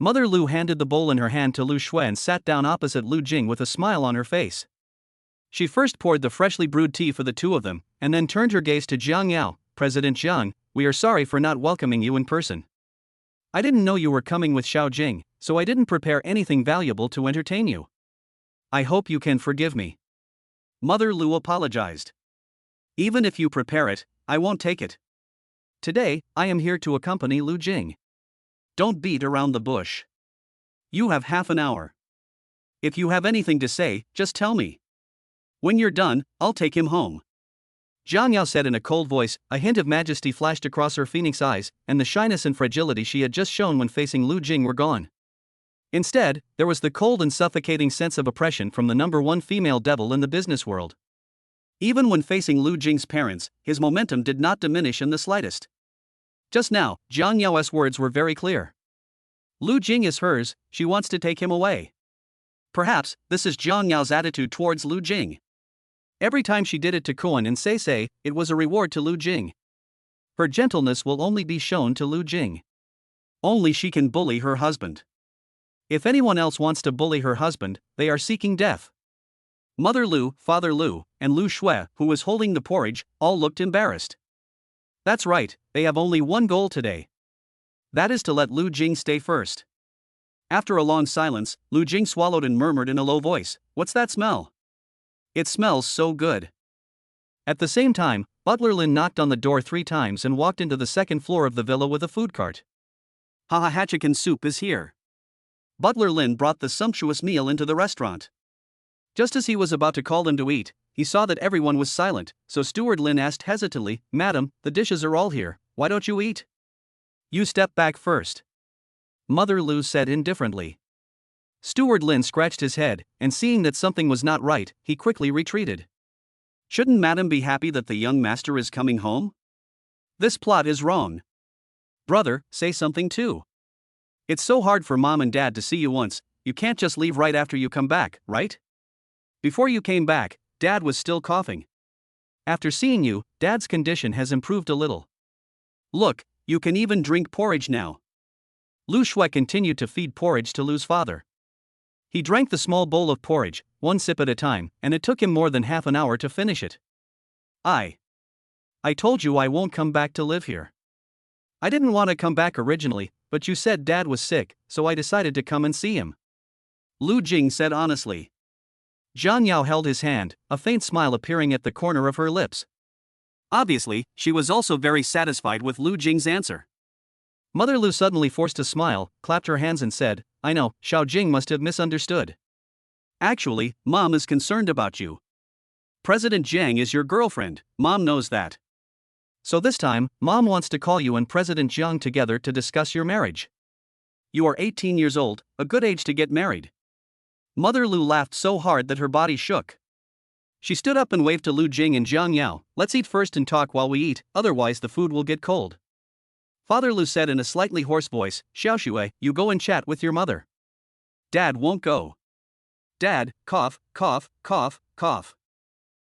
Mother Lu handed the bowl in her hand to Lu Shui and sat down opposite Lu Jing with a smile on her face. She first poured the freshly brewed tea for the two of them, and then turned her gaze to Jiang Yao. President Zheng, we are sorry for not welcoming you in person. I didn't know you were coming with Xiao Jing, so I didn't prepare anything valuable to entertain you. I hope you can forgive me. Mother Lu apologized. Even if you prepare it, I won't take it. Today, I am here to accompany Lu Jing. Don't beat around the bush. You have half an hour. If you have anything to say, just tell me. When you're done, I'll take him home. Jiang Yao said in a cold voice. A hint of majesty flashed across her phoenix eyes, and the shyness and fragility she had just shown when facing Lu Jing were gone. Instead, there was the cold and suffocating sense of oppression from the number one female devil in the business world. Even when facing Lu Jing's parents, his momentum did not diminish in the slightest. Just now, Jiang Yao's words were very clear. Lu Jing is hers, she wants to take him away. Perhaps, this is Jiang Yao's attitude towards Lu Jing. Every time she did it to Kuan and Sei, it was a reward to Lu Jing. Her gentleness will only be shown to Lu Jing. Only she can bully her husband. If anyone else wants to bully her husband, they are seeking death. Mother Lu, Father Lu, and Lu Shui, who was holding the porridge, all looked embarrassed. That's right, they have only one goal today. That is to let Lu Jing stay first. After a long silence, Lu Jing swallowed and murmured in a low voice, "What's that smell? It smells so good." At the same time, Butler Lin knocked on the door 3 times and walked into the second floor of the villa with a food cart. Haha, chicken soup is here. Butler Lin brought the sumptuous meal into the restaurant. Just as he was about to call them to eat, he saw that everyone was silent, so Steward Lin asked hesitantly, "Madam, the dishes are all here, why don't you eat?" "You step back first," Mother Lu said indifferently. Steward Lin scratched his head, and seeing that something was not right, he quickly retreated. Shouldn't Madam be happy that the young master is coming home? This plot is wrong. Brother, say something too. It's so hard for Mom and Dad to see you once, you can't just leave right after you come back, right? Before you came back, Dad was still coughing. After seeing you, Dad's condition has improved a little. Look, you can even drink porridge now. Lu Shui continued to feed porridge to Lu's father. He drank the small bowl of porridge, 1 sip at a time, and it took him more than half an hour to finish it. I told you I won't come back to live here. I didn't want to come back originally, but you said Dad was sick, so I decided to come and see him. Lu Jing said honestly. Jiang Yao held his hand, a faint smile appearing at the corner of her lips. Obviously, she was also very satisfied with Lu Jing's answer. Mother Lu suddenly forced a smile, clapped her hands and said, I know, Xiao Jing must have misunderstood. Actually, Mom is concerned about you. President Zhang is your girlfriend, Mom knows that. So this time, Mom wants to call you and President Zhang together to discuss your marriage. You are 18 years old, a good age to get married. Mother Lu laughed so hard that her body shook. She stood up and waved to Lu Jing and Jiang Yao, let's eat first and talk while we eat, otherwise the food will get cold. Father Lu said in a slightly hoarse voice, Xiaoxue, you go and chat with your mother. Dad won't go. Dad, cough, cough, cough, cough.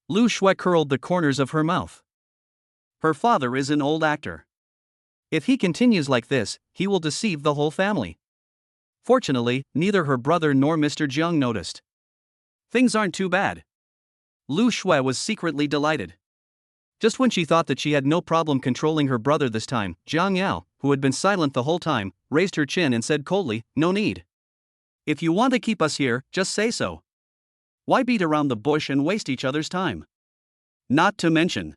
Lu Shui curled the corners of her mouth. Her father is an old actor. If he continues like this, he will deceive the whole family. Fortunately, neither her brother nor Mr. Jiang noticed. Things aren't too bad. Lu Shui was secretly delighted. Just when she thought that she had no problem controlling her brother this time, Jiang Yao, who had been silent the whole time, raised her chin and said coldly, no need. If you want to keep us here, just say so. Why beat around the bush and waste each other's time? Not to mention.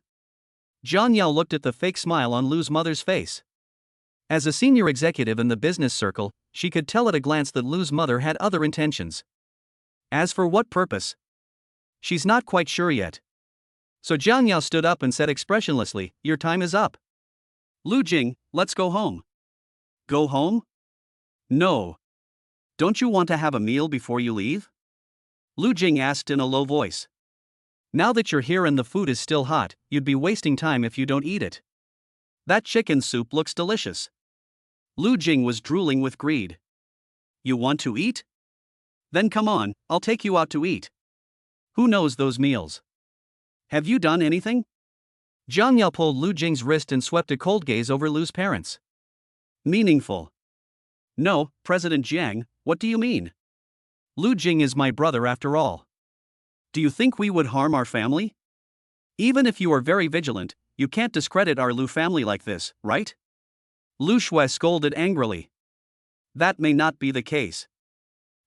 Jiang Yao looked at the fake smile on Lu's mother's face. As a senior executive in the business circle, she could tell at a glance that Lu's mother had other intentions. As for what purpose? She's not quite sure yet. So Jiang Yao stood up and said expressionlessly, your time is up. Lu Jing, let's go home. Go home? No. Don't you want to have a meal before you leave? Lu Jing asked in a low voice. Now that you're here and the food is still hot, you'd be wasting time if you don't eat it. That chicken soup looks delicious. Lu Jing was drooling with greed. You want to eat? Then come on, I'll take you out to eat. Who knows those meals? Have you done anything? Jiang Yao pulled Lu Jing's wrist and swept a cold gaze over Lu's parents. Meaningful. No, President Jiang, what do you mean? Lu Jing is my brother after all. Do you think we would harm our family? Even if you are very vigilant, you can't discredit our Lu family like this, right? Lu Shui scolded angrily. That may not be the case.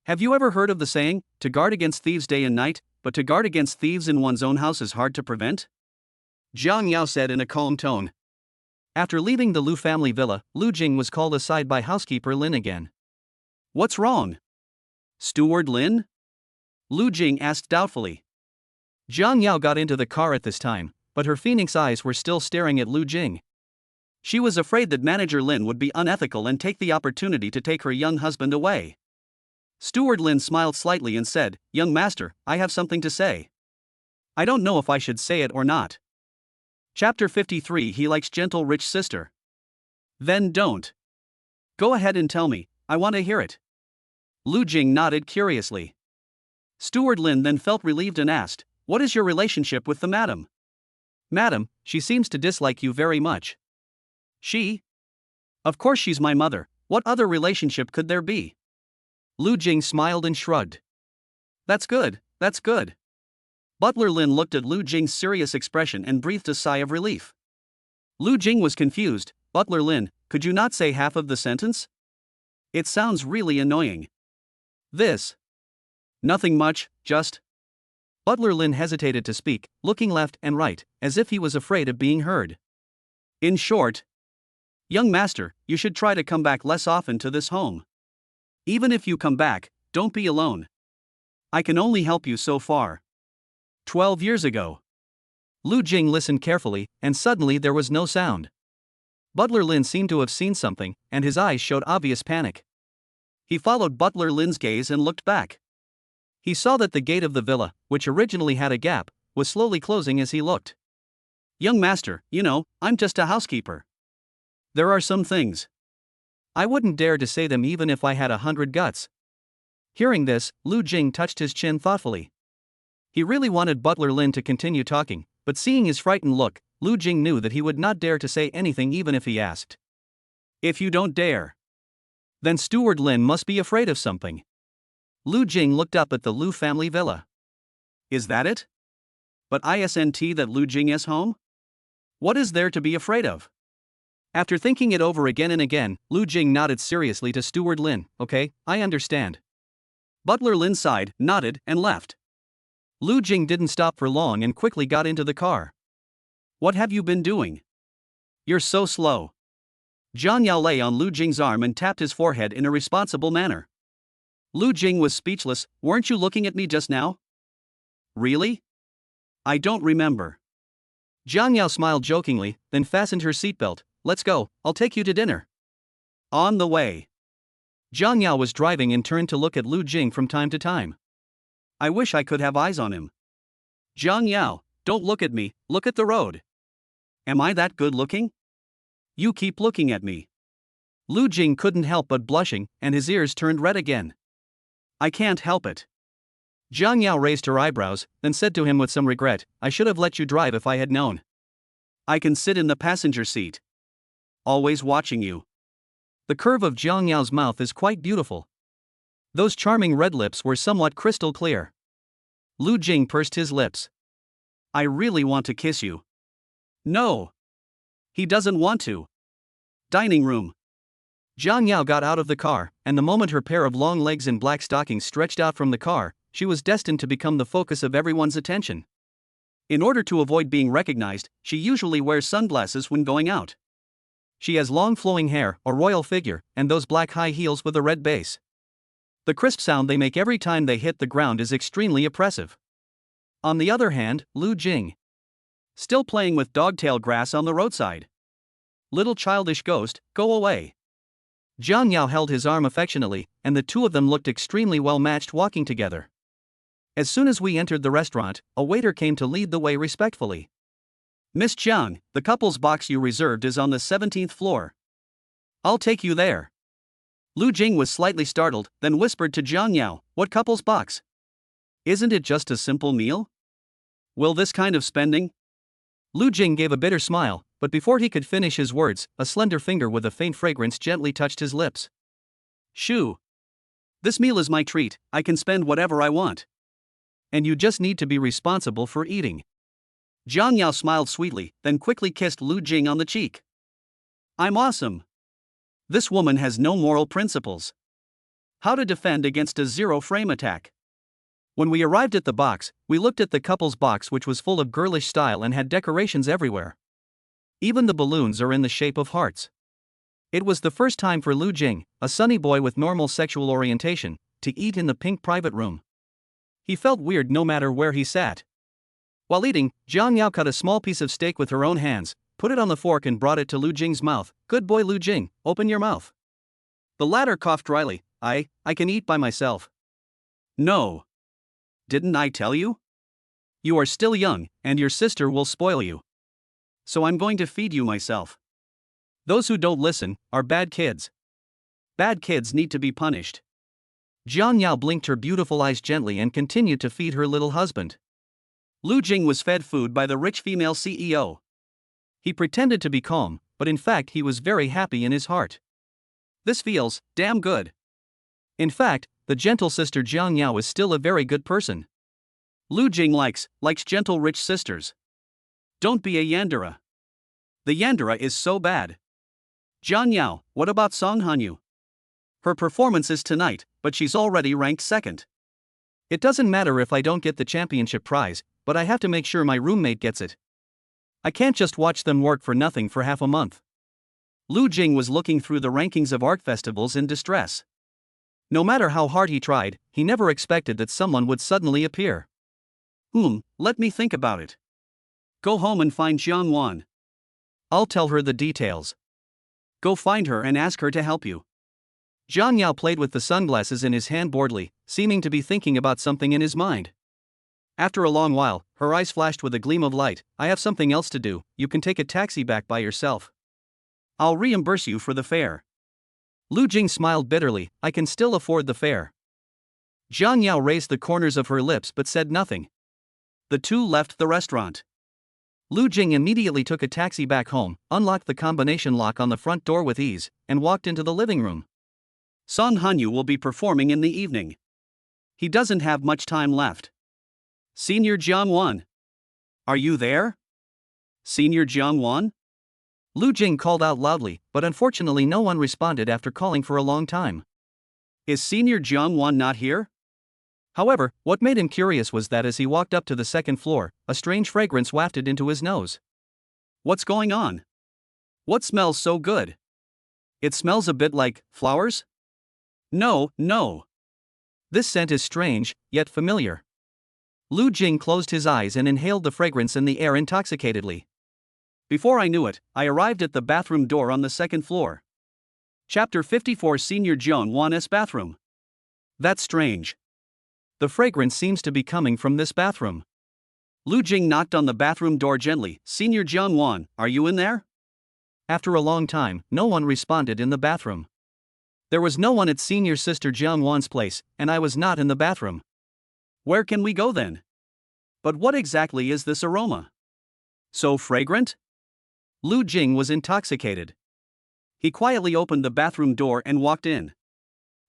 Have you ever heard of the saying, to guard against thieves day and night, but to guard against thieves in one's own house is hard to prevent? Jiang Yao said in a calm tone. After leaving the Lu family villa, Lu Jing was called aside by housekeeper Lin again. What's wrong? Steward Lin? Lu Jing asked doubtfully. Jiang Yao got into the car at this time, but her phoenix eyes were still staring at Lu Jing. She was afraid that manager Lin would be unethical and take the opportunity to take her young husband away. Steward Lin smiled slightly and said, "Young master, I have something to say. I don't know if I should say it or not." Chapter 53. He likes gentle rich sister. Then don't. Go ahead and tell me, I want to hear it. Lu Jing nodded curiously. Steward Lin then felt relieved and asked, "What is your relationship with the madam?" "Madam, she seems to dislike you very much." "She? Of course she's my mother, what other relationship could there be?" Lu Jing smiled and shrugged. That's good, that's good." Butler Lin looked at Lu Jing's serious expression and breathed a sigh of relief. Lu Jing was confused. "Butler Lin, could you not say half of the sentence? It sounds really annoying." "This? Nothing much, just..." Butler Lin hesitated to speak, looking left and right, as if he was afraid of being heard. "In short, young master, you should try to come back less often to this home. Even if you come back, don't be alone. I can only help you so far." 12 years ago. Lu Jing listened carefully, and suddenly there was no sound. Butler Lin seemed to have seen something, and his eyes showed obvious panic. He followed Butler Lin's gaze and looked back. He saw that the gate of the villa, which originally had a gap, was slowly closing as he looked. "Young master, you know, I'm just a housekeeper. There are some things I wouldn't dare to say them even if I had 100 guts." Hearing this, Lu Jing touched his chin thoughtfully. He really wanted Butler Lin to continue talking, but seeing his frightened look, Lu Jing knew that he would not dare to say anything even if he asked. "If you don't dare, then Steward Lin must be afraid of something." Lu Jing looked up at the Lu family villa. "Is that it? But isn't that Lu Jing is home? What is there to be afraid of?" After thinking it over again and again, Lu Jing nodded seriously to Steward Lin. "Okay, I understand." Butler Lin sighed, nodded, and left. Lu Jing didn't stop for long and quickly got into the car. "What have you been doing? You're so slow." Jiang Yao lay on Lu Jing's arm and tapped his forehead in a responsible manner. Lu Jing was speechless. "Weren't you looking at me just now?" "Really? I don't remember." Jiang Yao smiled jokingly, then fastened her seatbelt. "Let's go, I'll take you to dinner." On the way. Jiang Yao was driving and turned to look at Lu Jing from time to time. "I wish I could have eyes on him." "Jiang Yao, don't look at me, look at the road." "Am I that good looking?" "You keep looking at me." Lu Jing couldn't help but blushing, and his ears turned red again. "I can't help it." Jiang Yao raised her eyebrows, then said to him with some regret, "I should have let you drive if I had known. I can sit in the passenger seat. Always watching you." The curve of Jiang Yao's mouth is quite beautiful. Those charming red lips were somewhat crystal clear. Lu Jing pursed his lips. "I really want to kiss you." "No. He doesn't want to." Dining room. Jiang Yao got out of the car, and the moment her pair of long legs in black stockings stretched out from the car, she was destined to become the focus of everyone's attention. In order to avoid being recognized, she usually wears sunglasses when going out. She has long flowing hair, a royal figure, and those black high heels with a red base. The crisp sound they make every time they hit the ground is extremely oppressive. On the other hand, Lu Jing. Still playing with dogtail grass on the roadside. "Little childish ghost, go away." Jiang Yao held his arm affectionately, and the two of them looked extremely well matched walking together. As soon as we entered the restaurant, a waiter came to lead the way respectfully. "Miss Jiang, the couple's box you reserved is on the 17th floor. I'll take you there." Lu Jing was slightly startled, then whispered to Jiang Yao, "What couple's box? Isn't it just a simple meal? Will this kind of spending Lu Jing gave a bitter smile, but before he could finish his words, a slender finger with a faint fragrance gently touched his lips. Shoo! This meal is my treat, I can spend whatever I want. And you just need to be responsible for eating. Jiang Yao smiled sweetly, then quickly kissed Lu Jing on the cheek. I'm awesome. This woman has no moral principles. How to defend against a zero-frame attack. When we arrived at the box, we looked at the couple's box, which was full of girlish style and had decorations everywhere. Even the balloons are in the shape of hearts. It was the first time for Lu Jing, a sunny boy with normal sexual orientation, to eat in the pink private room. He felt weird no matter where he sat. While eating, Jiang Yao cut a small piece of steak with her own hands, put it on the fork and brought it to Lu Jing's mouth. Good boy Lu Jing, open your mouth. The latter coughed dryly. I can eat by myself. No. Didn't I tell you? You are still young, and your sister will spoil you. So I'm going to feed you myself. Those who don't listen are bad kids. Bad kids need to be punished. Jiang Yao blinked her beautiful eyes gently and continued to feed her little husband. Lu Jing was fed food by the rich female CEO. He pretended to be calm, but in fact he was very happy in his heart. This feels damn good. In fact, the gentle sister Jiang Yao is still a very good person. Lu Jing likes gentle rich sisters. Don't be a yandere. The yandere is so bad. Jiang Yao, what about Song Hanyu? Her performance is tonight, but she's already ranked second. It doesn't matter if I don't get the championship prize, but I have to make sure my roommate gets it. I can't just watch them work for nothing for half a month. Lu Jing was looking through the rankings of art festivals in distress. No matter how hard he tried, he never expected that someone would suddenly appear. Let me think about it. Go home and find Jiang Wan. I'll tell her the details. Go find her and ask her to help you. Jiang Yao played with the sunglasses in his hand boredly, seeming to be thinking about something in his mind. After a long while, her eyes flashed with a gleam of light. I have something else to do, you can take a taxi back by yourself. I'll reimburse you for the fare. Lu Jing smiled bitterly, I can still afford the fare. Jiang Yao raised the corners of her lips but said nothing. The two left the restaurant. Lu Jing immediately took a taxi back home, unlocked the combination lock on the front door with ease, and walked into the living room. Song Hanyu will be performing in the evening. He doesn't have much time left. Senior Jiang Wan. Are you there? Senior Jiang Wan? Lu Jing called out loudly, but unfortunately no one responded after calling for a long time. Is Senior Jiang Wan not here? However, what made him curious was that as he walked up to the second floor, a strange fragrance wafted into his nose. What's going on? What smells so good? It smells a bit like flowers? No. This scent is strange, yet familiar. Lu Jing closed his eyes and inhaled the fragrance in the air intoxicatedly. Before I knew it, I arrived at the bathroom door on the second floor. Chapter 54 Senior Jiang Wan's bathroom. That's strange. The fragrance seems to be coming from this bathroom. Lu Jing knocked on the bathroom door gently. Senior Jiang Wan, are you in there? After a long time, no one responded in the bathroom. There was no one at senior sister Jiang Wan's place, and I was not in the bathroom. Where can we go then? But what exactly is this aroma? So fragrant? Lu Jing was intoxicated. He quietly opened the bathroom door and walked in.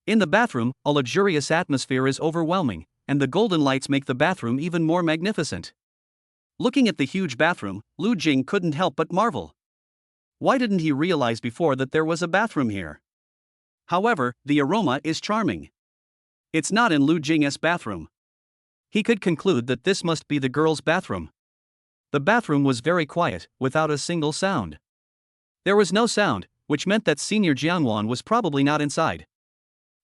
In the bathroom, a luxurious atmosphere is overwhelming, and the golden lights make the bathroom even more magnificent. Looking at the huge bathroom, Lu Jing couldn't help but marvel. Why didn't he realize before that there was a bathroom here? However, the aroma is charming. It's not in Lu Jing's bathroom. He could conclude that this must be the girl's bathroom. The bathroom was very quiet, without a single sound. There was no sound, which meant that Senior Jiang Wan was probably not inside.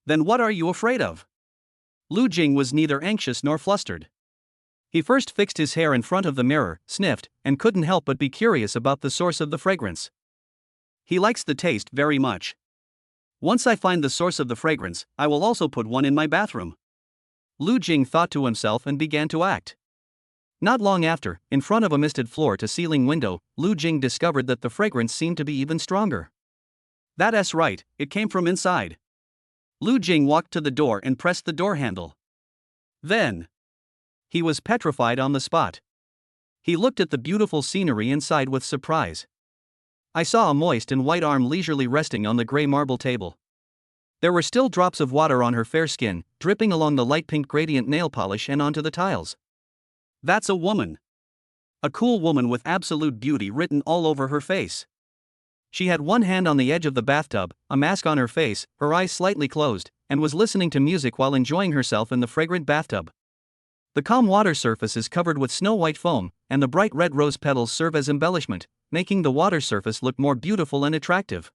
Then what are you afraid of? Lu Jing was neither anxious nor flustered. He first fixed his hair in front of the mirror, sniffed, and couldn't help but be curious about the source of the fragrance. He likes the taste very much. Once I find the source of the fragrance, I will also put one in my bathroom. Lu Jing thought to himself and began to act. Not long after, in front of a misted floor-to-ceiling window, Lu Jing discovered that the fragrance seemed to be even stronger. That's right, it came from inside. Lu Jing walked to the door and pressed the door handle. Then, he was petrified on the spot. He looked at the beautiful scenery inside with surprise. I saw a moist and white arm leisurely resting on the gray marble table. There were still drops of water on her fair skin, dripping along the light pink gradient nail polish and onto the tiles. That's a woman. A cool woman with absolute beauty written all over her face. She had one hand on the edge of the bathtub, a mask on her face, her eyes slightly closed, and was listening to music while enjoying herself in the fragrant bathtub. The calm water surface is covered with snow-white foam, and the bright red rose petals serve as embellishment, making the water surface look more beautiful and attractive.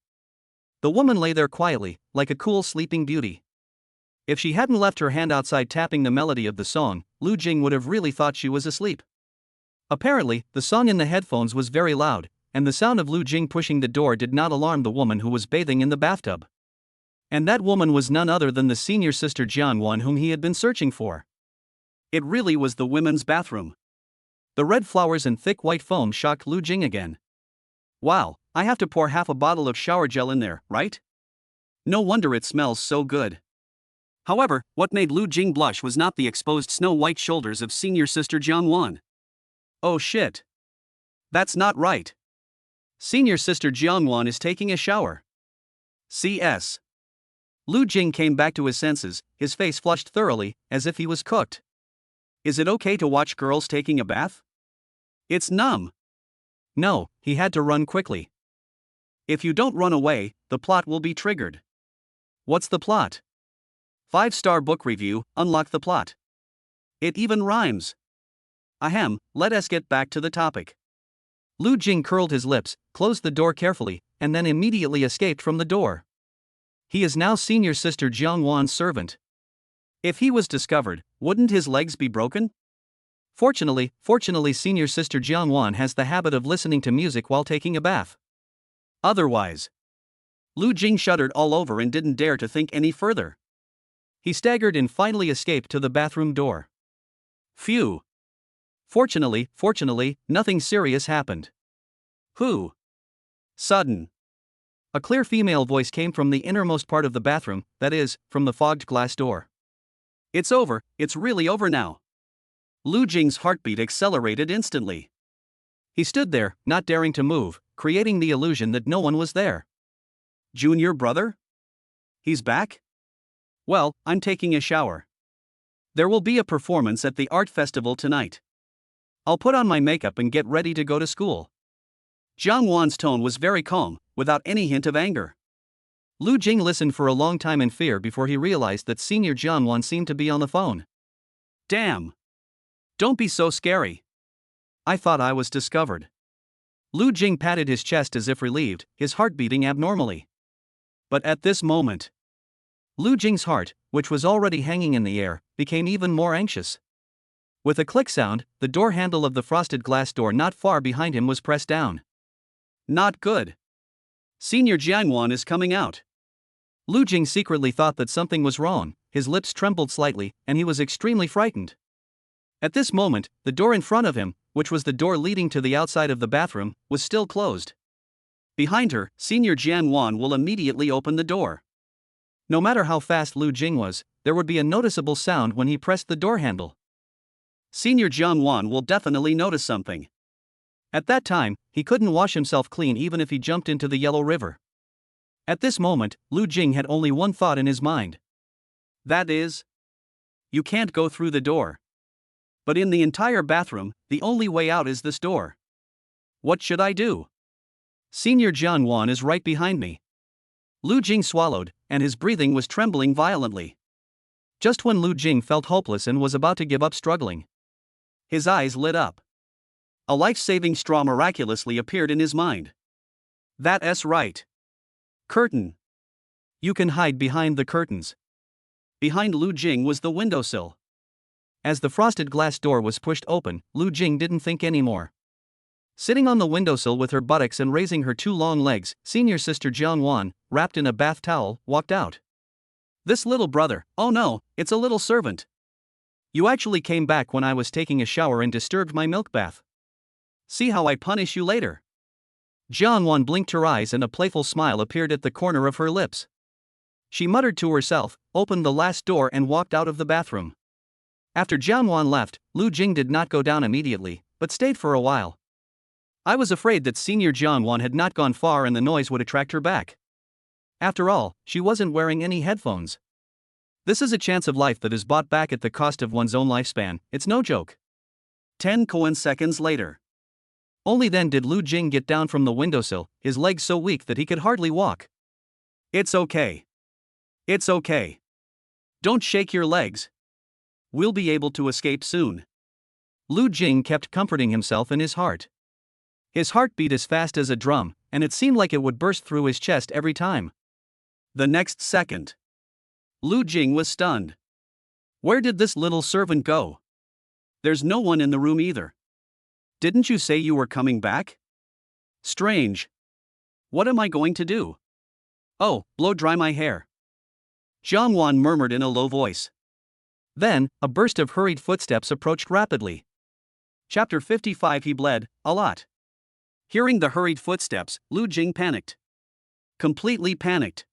The woman lay there quietly, like a cool sleeping beauty. If she hadn't left her hand outside tapping the melody of the song, Lu Jing would have really thought she was asleep. Apparently, the song in the headphones was very loud, and the sound of Lu Jing pushing the door did not alarm the woman who was bathing in the bathtub. And that woman was none other than the senior sister Jianwan whom he had been searching for. It really was the women's bathroom. The red flowers and thick white foam shocked Lu Jing again. Wow, I have to pour half a bottle of shower gel in there, right? No wonder it smells so good. However, what made Lu Jing blush was not the exposed snow-white shoulders of senior sister Jianwan. Oh shit. That's not right. Senior sister Jianwan is taking a shower. CS. Lu Jing came back to his senses, his face flushed thoroughly, as if he was cooked. Is it okay to watch girls taking a bath? It's numb. No, he had to run quickly. If you don't run away, the plot will be triggered. What's the plot? 5-star book review, unlock the plot. It even rhymes. Ahem, let us get back to the topic. Lu Jing curled his lips, closed the door carefully, and then immediately escaped from the door. He is now senior sister Jiangwan's servant. If he was discovered, wouldn't his legs be broken? Fortunately, senior sister Jiangwan has the habit of listening to music while taking a bath. Otherwise. Lu Jing shuddered all over and didn't dare to think any further. He staggered and finally escaped to the bathroom door. Phew. Fortunately, nothing serious happened. Who? Sudden. A clear female voice came from the innermost part of the bathroom, that is, from the fogged glass door. It's over, it's really over now. Lu Jing's heartbeat accelerated instantly. He stood there, not daring to move, creating the illusion that no one was there. Junior brother? He's back? Well, I'm taking a shower. There will be a performance at the art festival tonight. I'll put on my makeup and get ready to go to school. Jiang Wan's tone was very calm, without any hint of anger. Lu Jing listened for a long time in fear before he realized that senior Jiang Wan seemed to be on the phone. Damn. Don't be so scary. I thought I was discovered. Lu Jing patted his chest as if relieved, his heart beating abnormally. But at this moment, Lu Jing's heart, which was already hanging in the air, became even more anxious. With a click sound, the door handle of the frosted glass door not far behind him was pressed down. Not good. Senior Jiangwan is coming out. Lu Jing secretly thought that something was wrong, his lips trembled slightly, and he was extremely frightened. At this moment, the door in front of him, which was the door leading to the outside of the bathroom, was still closed. Behind her, Senior Jianwan will immediately open the door. No matter how fast Lu Jing was, there would be a noticeable sound when he pressed the door handle. Senior Jianwan will definitely notice something. At that time, he couldn't wash himself clean even if he jumped into the Yellow River. At this moment, Lu Jing had only one thought in his mind. That is, you can't go through the door. But in the entire bathroom, the only way out is this door. What should I do? Senior Jianwan is right behind me. Lu Jing swallowed, and his breathing was trembling violently. Just when Lu Jing felt hopeless and was about to give up struggling, his eyes lit up. A life-saving straw miraculously appeared in his mind. That's right. Curtain. You can hide behind the curtains. Behind Lu Jing was the windowsill. As the frosted glass door was pushed open, Lu Jing didn't think anymore. Sitting on the windowsill with her buttocks and raising her two long legs, senior sister Jiangwan, wrapped in a bath towel, walked out. This little brother, oh no, it's a little servant. You actually came back when I was taking a shower and disturbed my milk bath. See how I punish you later. Jiangwan blinked her eyes and a playful smile appeared at the corner of her lips. She muttered to herself, opened the last door and walked out of the bathroom. After Jiangwan left, Lu Jing did not go down immediately, but but stayed for a while. I was afraid that Senior Jiangwan had not gone far and the noise would attract her back. After all, she wasn't wearing any headphones. This is a chance of life that is bought back at the cost of one's own lifespan, it's no joke. 10 seconds later. Only then did Lu Jing get down from the windowsill, his legs so weak that he could hardly walk. It's okay. It's okay. Don't shake your legs. We'll be able to escape soon. Lu Jing kept comforting himself in his heart. His heart beat as fast as a drum, and it seemed like it would burst through his chest every time. The next second, Lu Jing was stunned. Where did this little servant go? There's no one in the room either. Didn't you say you were coming back? Strange. What am I going to do? Oh, blow dry my hair. Jiangwan murmured in a low voice. Then, a burst of hurried footsteps approached rapidly. Chapter 55. He bled a lot. Hearing the hurried footsteps, Lu Jing panicked. Completely panicked.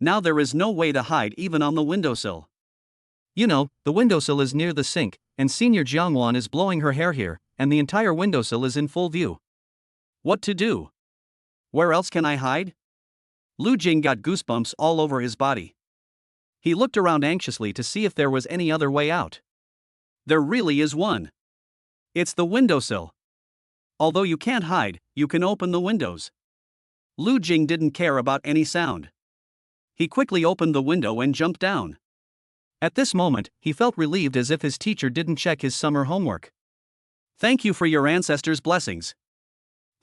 Now there is no way to hide even on the windowsill. You know, the windowsill is near the sink, and Senior Jiangwan is blowing her hair here, and the entire windowsill is in full view. What to do? Where else can I hide? Lu Jing got goosebumps all over his body. He looked around anxiously to see if there was any other way out. There really is one. It's the windowsill. Although you can't hide, you can open the windows. Lu Jing didn't care about any sound. He quickly opened the window and jumped down. At this moment, he felt relieved as if his teacher didn't check his summer homework. Thank you for your ancestors' blessings.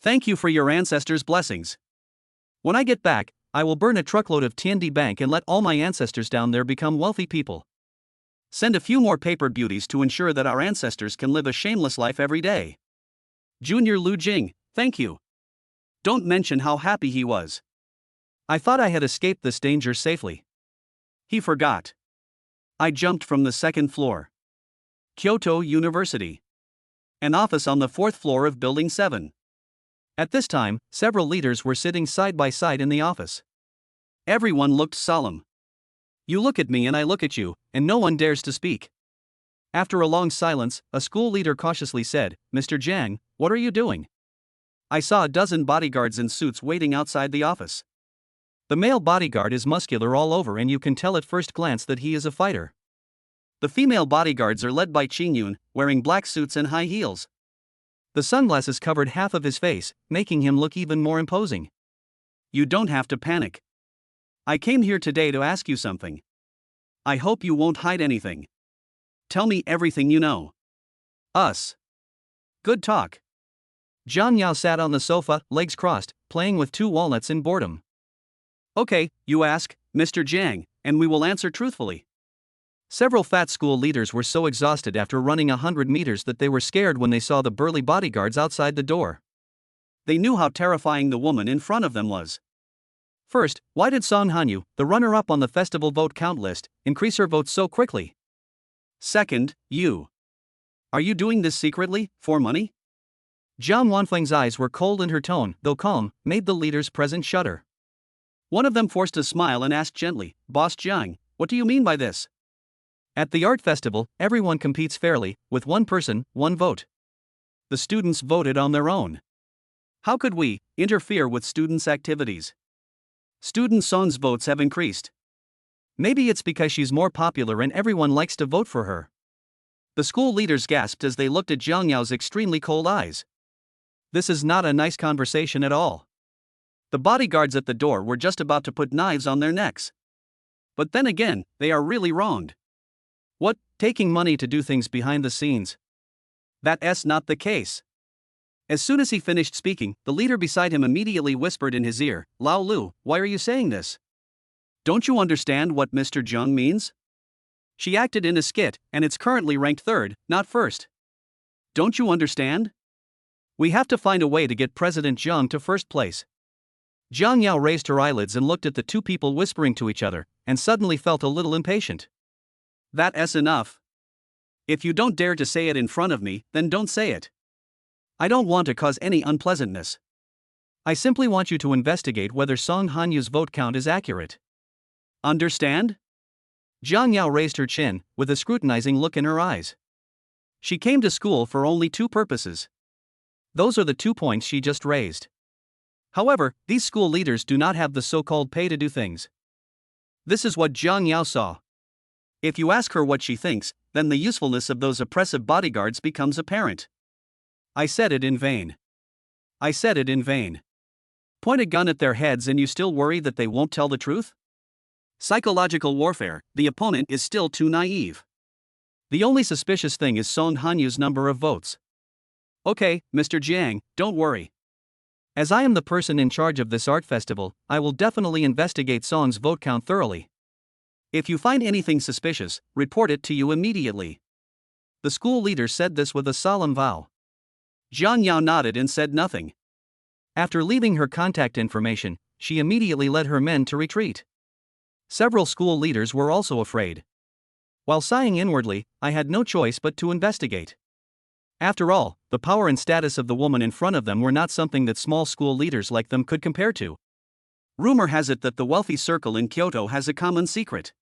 Thank you for your ancestors' blessings. When I get back, I will burn a truckload of Tiandi Bank and let all my ancestors down there become wealthy people. Send a few more paper beauties to ensure that our ancestors can live a shameless life every day. Junior Lu Jing, thank you. Don't mention how happy he was. I thought I had escaped this danger safely. He forgot. I jumped from the second floor. Kyoto University. An office on the fourth floor of Building 7. At this time, several leaders were sitting side by side in the office. Everyone looked solemn. You look at me and I look at you, and no one dares to speak. After a long silence, a school leader cautiously said, Mr. Jiang, what are you doing? I saw a dozen bodyguards in suits waiting outside the office. The male bodyguard is muscular all over and you can tell at first glance that he is a fighter. The female bodyguards are led by Qingyun, wearing black suits and high heels. The sunglasses covered half of his face, making him look even more imposing. You don't have to panic. I came here today to ask you something. I hope you won't hide anything. Tell me everything you know. Us. Good talk. Zhang Yao sat on the sofa, legs crossed, playing with 2 walnuts in boredom. Okay, you ask, Mr. Jiang, and we will answer truthfully. Several fat school leaders were so exhausted after running 100 meters that they were scared when they saw the burly bodyguards outside the door. They knew how terrifying the woman in front of them was. First, why did Song Hanyu, the runner-up on the festival vote count list, increase her votes so quickly? Second, you. Are you doing this secretly, for money? Jiang Wanfeng's eyes were cold and her tone, though calm, made the leaders present shudder. One of them forced a smile and asked gently, Boss Jiang, what do you mean by this? At the art festival, everyone competes fairly, with one person, one vote. The students voted on their own. How could we interfere with students' activities? Student Song's votes have increased. Maybe it's because she's more popular and everyone likes to vote for her. The school leaders gasped as they looked at Zhang Yao's extremely cold eyes. This is not a nice conversation at all. The bodyguards at the door were just about to put knives on their necks. But then again, they are really wronged. What, taking money to do things behind the scenes? That's not the case. As soon as he finished speaking, the leader beside him immediately whispered in his ear, Lao Lu, why are you saying this? Don't you understand what Mr. Zheng means? She acted in a skit, and it's currently ranked 3rd, not 1st. Don't you understand? We have to find a way to get President Zheng to 1st place. Zhang Yao raised her eyelids and looked at the 2 people whispering to each other, and suddenly felt a little impatient. That's enough. If you don't dare to say it in front of me, then don't say it. I don't want to cause any unpleasantness. I simply want you to investigate whether Song Hanyu's vote count is accurate. Understand? Zhang Yao raised her chin, with a scrutinizing look in her eyes. She came to school for only two purposes. Those are the 2 points she just raised. However, these school leaders do not have the so-called pay to do things. This is what Jiang Yao saw. If you ask her what she thinks, then the usefulness of those oppressive bodyguards becomes apparent. I said it in vain. I said it in vain. Point a gun at their heads and you still worry that they won't tell the truth? Psychological warfare, the opponent is still too naive. The only suspicious thing is Song Hanyu's number of votes. Okay, Mr. Jiang, don't worry. As I am the person in charge of this art festival, I will definitely investigate Song's vote count thoroughly. If you find anything suspicious, report it to you immediately. The school leader said this with a solemn vow. Jiang Yao nodded and said nothing. After leaving her contact information, she immediately led her men to retreat. Several school leaders were also afraid. While sighing inwardly, I had no choice but to investigate. After all, the power and status of the woman in front of them were not something that small school leaders like them could compare to. Rumor has it that the wealthy circle in Kyoto has a common secret.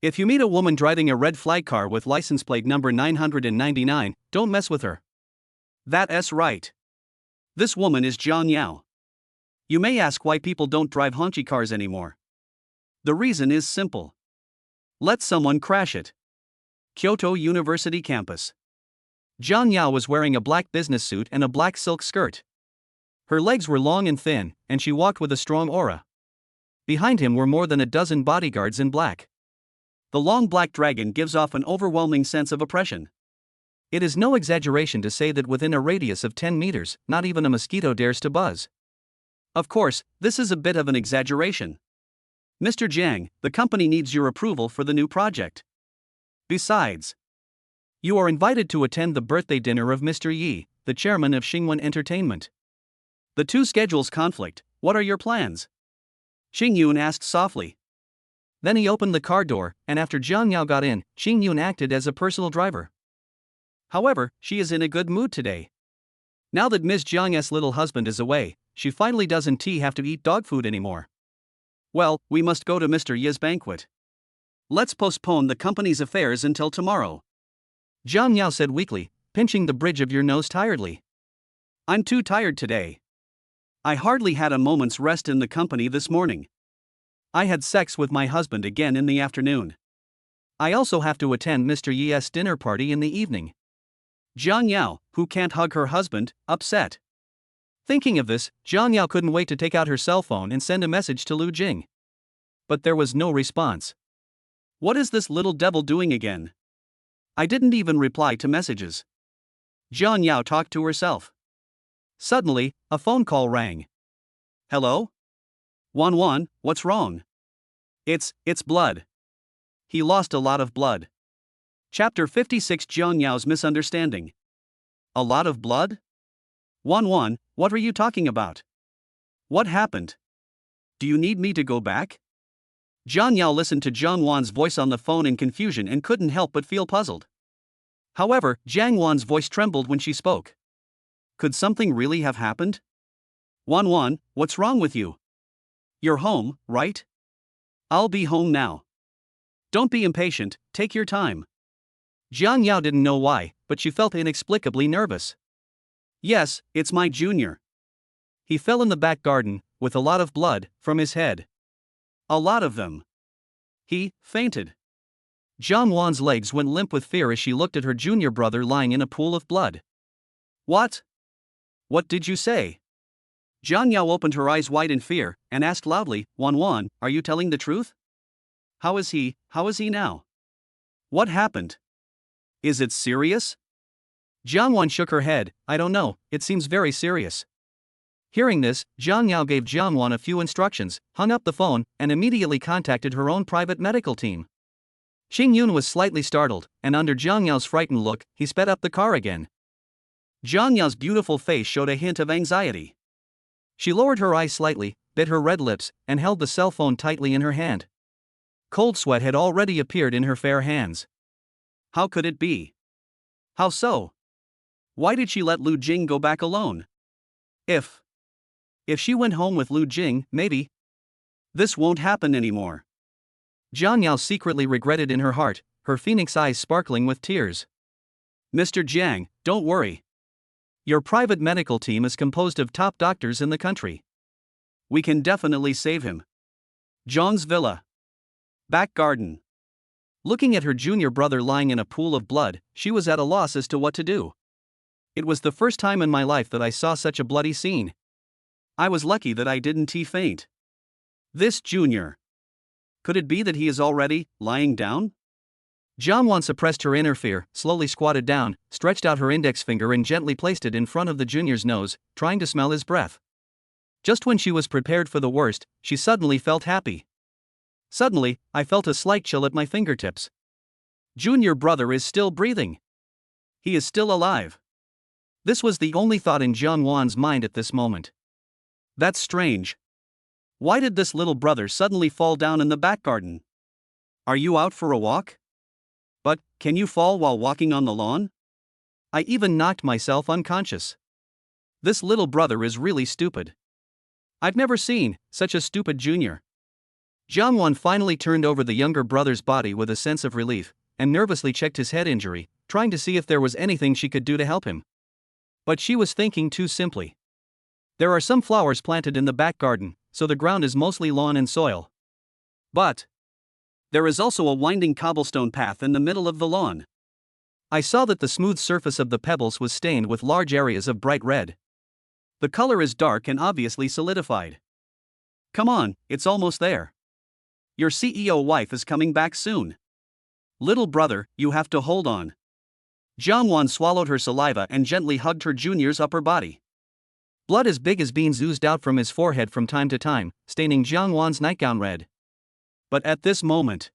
If you meet a woman driving a red flag car with license plate number 999, don't mess with her. That's right. This woman is Jiang Yao. You may ask why people don't drive Honchi cars anymore. The reason is simple. Let someone crash it. Kyoto University campus. Jiang Yao was wearing a black business suit and a black silk skirt. Her legs were long and thin, and she walked with a strong aura. Behind him were more than a dozen bodyguards in black. The long black dragon gives off an overwhelming sense of oppression. It is no exaggeration to say that within a radius of 10 meters, not even a mosquito dares to buzz. Of course, this is a bit of an exaggeration. Mr. Jiang, the company needs your approval for the new project. Besides, you are invited to attend the birthday dinner of Mr. Yi, the chairman of Xingwen Entertainment. The two schedules conflict. What are your plans? Xing Yun asked softly. Then he opened the car door, and after Jiang Yao got in, Xing Yun acted as a personal driver. However, she is in a good mood today. Now that Ms. Jiang's little husband is away, she finally doesn't have to eat dog food anymore. Well, we must go to Mr. Yi's banquet. Let's postpone the company's affairs until tomorrow. Jiang Yao said weakly, pinching the bridge of your nose tiredly. I'm too tired today. I hardly had a moment's rest in the company this morning. I had sex with my husband again in the afternoon. I also have to attend Mr. Yi's dinner party in the evening. Jiang Yao, who can't hug her husband, upset. Thinking of this, Jiang Yao couldn't wait to take out her cell phone and send a message to Lu Jing. But there was no response. What is this little devil doing again? I didn't even reply to messages. Jiang Yao talked to herself. Suddenly, a phone call rang. Hello? Wan, what's wrong? It's blood. He lost a lot of blood. Chapter 56 Jiang Yao's misunderstanding. A lot of blood? Wan, what are you talking about? What happened? Do you need me to go back? Jiang Yao listened to Jiang Wan's voice on the phone in confusion and couldn't help but feel puzzled. However, Jiang Wan's voice trembled when she spoke. Could something really have happened? Wan, what's wrong with you? You're home, right? I'll be home now. Don't be impatient, take your time. Jiang Yao didn't know why, but she felt inexplicably nervous. Yes, it's my junior. He fell in the back garden, with a lot of blood, from his head. A lot of them. He fainted. Jiang Wan's legs went limp with fear as she looked at her junior brother lying in a pool of blood. What? What did you say? Jiang Yao opened her eyes wide in fear, and asked loudly, Wan, are you telling the truth? How is he now? What happened? Is it serious? Jiang Wan shook her head, I don't know, it seems very serious. Hearing this, Jiang Yao gave Jiang Wan a few instructions, hung up the phone, and immediately contacted her own private medical team. Xing Yun was slightly startled, and under Jiang Yao's frightened look, he sped up the car again. Jiang Yao's beautiful face showed a hint of anxiety. She lowered her eyes slightly, bit her red lips, and held the cell phone tightly in her hand. Cold sweat had already appeared in her fair hands. How could it be? How so? Why did she let Lu Jing go back alone? If she went home with Lu Jing, maybe this won't happen anymore. Jiang Yao secretly regretted in her heart, her phoenix eyes sparkling with tears. Mr. Jiang, don't worry. Your private medical team is composed of top doctors in the country. We can definitely save him. Zhang's villa. Back garden. Looking at her junior brother lying in a pool of blood, she was at a loss as to what to do. It was the first time in my life that I saw such a bloody scene. I was lucky that I didn't faint. This junior. Could it be that he is already lying down? Jiangwan suppressed her inner fear, slowly squatted down, stretched out her index finger and gently placed it in front of the junior's nose, trying to smell his breath. Just when she was prepared for the worst, she suddenly felt happy. Suddenly, I felt a slight chill at my fingertips. Junior brother is still breathing. He is still alive. This was the only thought in Jiangwan's mind at this moment. That's strange. Why did this little brother suddenly fall down in the back garden? Are you out for a walk? But, can you fall while walking on the lawn? I even knocked myself unconscious. This little brother is really stupid. I've never seen such a stupid junior. Jiangwan finally turned over the younger brother's body with a sense of relief, and nervously checked his head injury, trying to see if there was anything she could do to help him. But she was thinking too simply. There are some flowers planted in the back garden, so the ground is mostly lawn and soil. But there is also a winding cobblestone path in the middle of the lawn. I saw that the smooth surface of the pebbles was stained with large areas of bright red. The color is dark and obviously solidified. Come on, it's almost there. Your CEO wife is coming back soon. Little brother, you have to hold on. Jiangwan swallowed her saliva and gently hugged her junior's upper body. Blood as big as beans oozed out from his forehead from time to time, staining Jiangwan's nightgown red. But at this moment,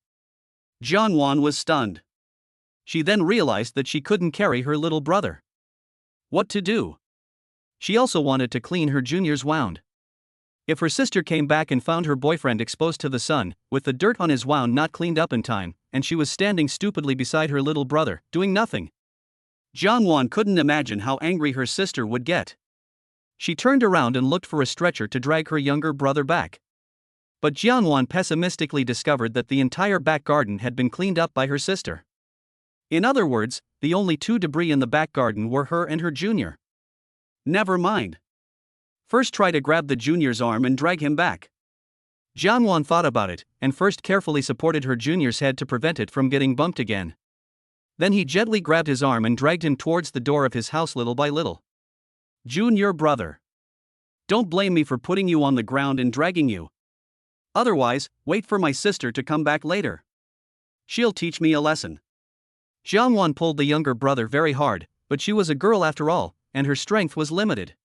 Jiangwan was stunned. She then realized that she couldn't carry her little brother. What to do? She also wanted to clean her junior's wound. If her sister came back and found her boyfriend exposed to the sun, with the dirt on his wound not cleaned up in time, and she was standing stupidly beside her little brother, doing nothing, Jiangwan couldn't imagine how angry her sister would get. She turned around and looked for a stretcher to drag her younger brother back. But Jiangwan pessimistically discovered that the entire back garden had been cleaned up by her sister. In other words, the only two debris in the back garden were her and her junior. Never mind. First try to grab the junior's arm and drag him back. Jiangwan thought about it, and first carefully supported her junior's head to prevent it from getting bumped again. Then he gently grabbed his arm and dragged him towards the door of his house little by little. Junior brother. Don't blame me for putting you on the ground and dragging you. Otherwise, wait for my sister to come back later. She'll teach me a lesson. Jiangwan pulled the younger brother very hard, but she was a girl after all, and her strength was limited.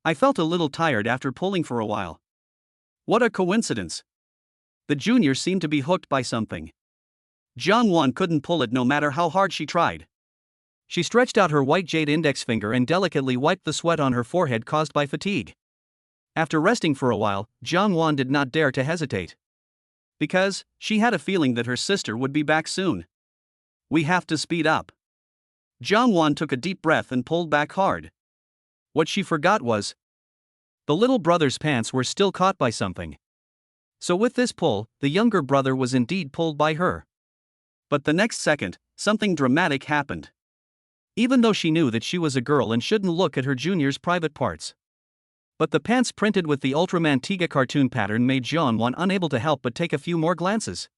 I felt a little tired after pulling for a while. What a coincidence. The junior seemed to be hooked by something. Jiangwan couldn't pull it no matter how hard she tried. She stretched out her white jade index finger and delicately wiped the sweat on her forehead caused by fatigue. After resting for a while, Jiangwan did not dare to hesitate. Because she had a feeling that her sister would be back soon. We have to speed up. Jiangwan took a deep breath and pulled back hard. What she forgot was, the little brother's pants were still caught by something. So with this pull, the younger brother was indeed pulled by her. But the next second, something dramatic happened. Even though she knew that she was a girl and shouldn't look at her junior's private parts. But the pants printed with the Ultraman Tiga cartoon pattern made Jiangwan unable to help but take a few more glances.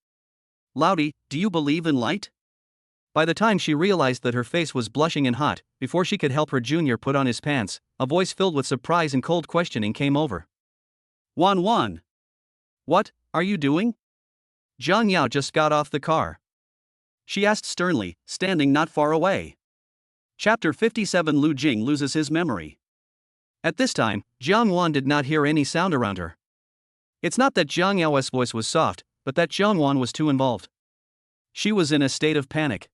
Loudy, do you believe in light? By the time she realized that her face was blushing and hot, before she could help her junior put on his pants, a voice filled with surprise and cold questioning came over. Wan. What are you doing? Zhang Yao just got off the car. She asked sternly, standing not far away. Chapter 57. Lu Jing loses his memory. At this time, Jiangwan did not hear any sound around her. It's not that Zhang Yao's voice was soft, but that Jiangwan was too involved. She was in a state of panic.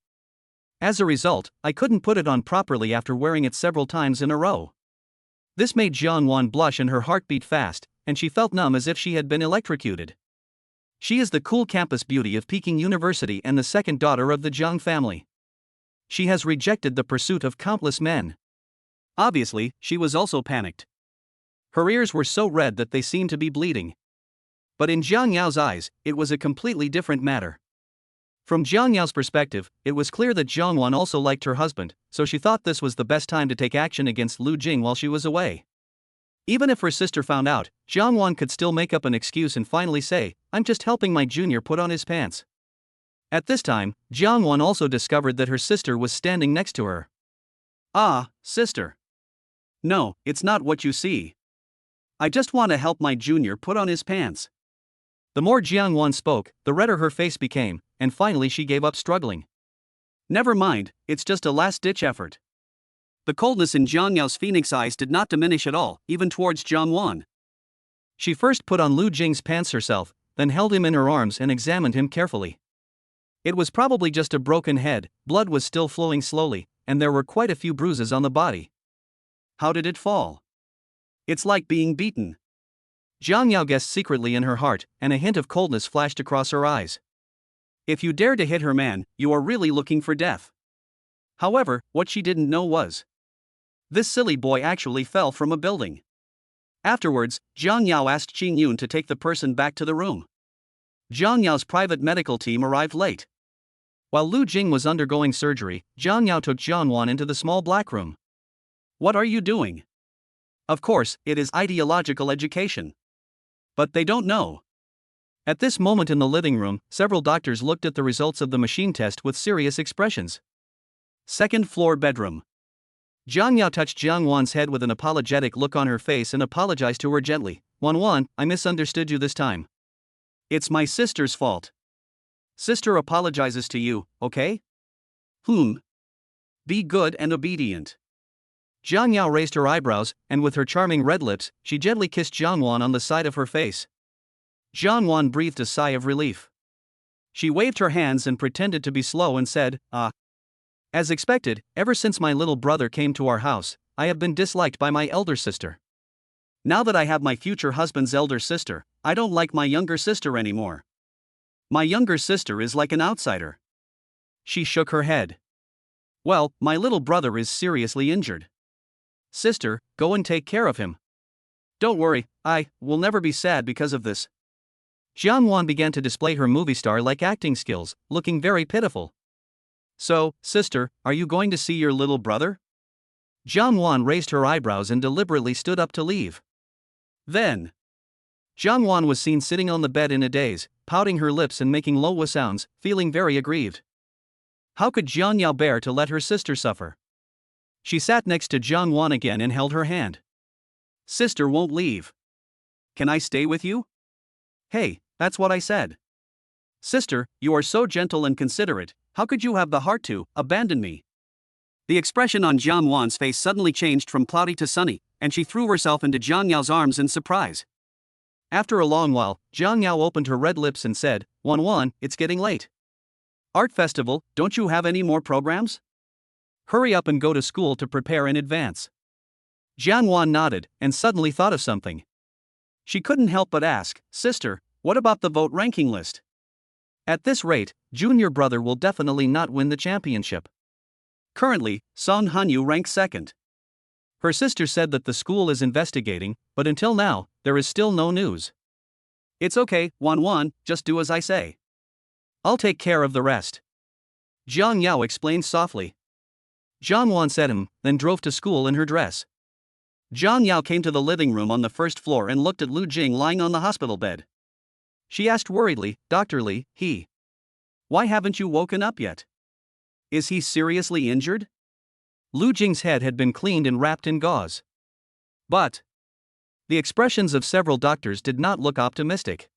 As a result, I couldn't put it on properly after wearing it several times in a row. This made Jiangwan blush and her heart beat fast, and she felt numb as if she had been electrocuted. She is the cool campus beauty of Peking University and the second daughter of the Zhang family. She has rejected the pursuit of countless men. Obviously, she was also panicked. Her ears were so red that they seemed to be bleeding. But in Zhang Yao's eyes, it was a completely different matter. From Jiang Yao's perspective, it was clear that Jiang Wan also liked her husband, so she thought this was the best time to take action against Lu Jing while she was away. Even if her sister found out, Jiang Wan could still make up an excuse and finally say, "I'm just helping my junior put on his pants." At this time, Jiang Wan also discovered that her sister was standing next to her. "Ah, sister. No, it's not what you see. I just want to help my junior put on his pants." The more Jiang Wan spoke, the redder her face became, and finally she gave up struggling. "Never mind, it's just a last-ditch effort." The coldness in Jiang Yao's phoenix eyes did not diminish at all, even towards Jiang Wan. She first put on Lu Jing's pants herself, then held him in her arms and examined him carefully. It was probably just a broken head, blood was still flowing slowly, and there were quite a few bruises on the body. How did it fall? It's like being beaten. Jiang Yao guessed secretly in her heart, and a hint of coldness flashed across her eyes. If you dare to hit her man, you are really looking for death. However, what she didn't know was, this silly boy actually fell from a building. Afterwards, Jiang Yao asked Qing Yun to take the person back to the room. Jiang Yao's private medical team arrived late. While Lu Jing was undergoing surgery, Jiang Yao took Jiang Wan into the small black room. "What are you doing?" Of course, it is ideological education. But they don't know. At this moment in the living room, several doctors looked at the results of the machine test with serious expressions. Second floor bedroom. Jiang Yao touched Jiang Wan's head with an apologetic look on her face and apologized to her gently. "Wan, I misunderstood you this time. It's my sister's fault. Sister apologizes to you, okay? Be good and obedient." Jiang Yao raised her eyebrows, and with her charming red lips, she gently kissed Jiang Wan on the side of her face. Jiang Wan breathed a sigh of relief. She waved her hands and pretended to be slow and said, "Ah. As expected, ever since my little brother came to our house, I have been disliked by my elder sister. Now that I have my future husband's elder sister, I don't like my younger sister anymore. My younger sister is like an outsider." She shook her head. "Well, my little brother is seriously injured. Sister, go and take care of him. Don't worry, I will never be sad because of this." Jiang Wan began to display her movie star-like acting skills, looking very pitiful. "So, sister, are you going to see your little brother?" Jiang Wan raised her eyebrows and deliberately stood up to leave. Then, Jiang Wan was seen sitting on the bed in a daze, pouting her lips and making low sounds, feeling very aggrieved. How could Jiang Yao bear to let her sister suffer? She sat next to Jiang Wan again and held her hand. "Sister won't leave. Can I stay with you?" "Hey, that's what I said. Sister, you are so gentle and considerate, how could you have the heart to abandon me?" The expression on Jiang Wan's face suddenly changed from cloudy to sunny, and she threw herself into Jiang Yao's arms in surprise. After a long while, Jiang Yao opened her red lips and said, Wan, it's getting late. Art festival, don't you have any more programs? Hurry up and go to school to prepare in advance." Jiang Wan nodded, and suddenly thought of something. She couldn't help but ask, "Sister, what about the vote ranking list? At this rate, junior brother will definitely not win the championship. Currently, Song Hanyu ranks second." Her sister said that the school is investigating, but until now, there is still no news. "It's okay, Wan, just do as I say. I'll take care of the rest," Jiang Yao explained softly. Jiang Wan said then drove to school in her dress. Jiang Yao came to the living room on the first floor and looked at Lu Jing lying on the hospital bed. She asked worriedly, "Dr. Li, why haven't you woken up yet? Is he seriously injured?" Lu Jing's head had been cleaned and wrapped in gauze. But the expressions of several doctors did not look optimistic.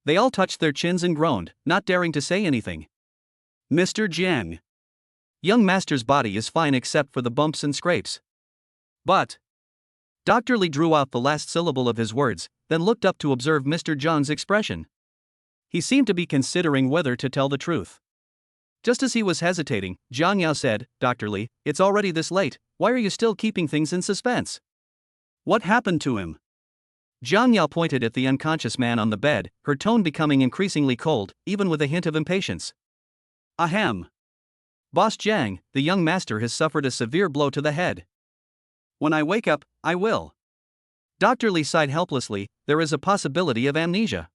They all touched their chins and groaned, not daring to say anything. "Mr. Jiang, young master's body is fine except for the bumps and scrapes. But..." Dr. Li drew out the last syllable of his words, then looked up to observe Mr. Zhang's expression. He seemed to be considering whether to tell the truth. Just as he was hesitating, Jiang Yao said, "Dr. Li, it's already this late, why are you still keeping things in suspense? What happened to him?" Jiang Yao pointed at the unconscious man on the bed, her tone becoming increasingly cold, even with a hint of impatience. "Ahem. Boss Jiang, the young master has suffered a severe blow to the head. When I wake up, I will." Dr. Li sighed helplessly, "There is a possibility of amnesia."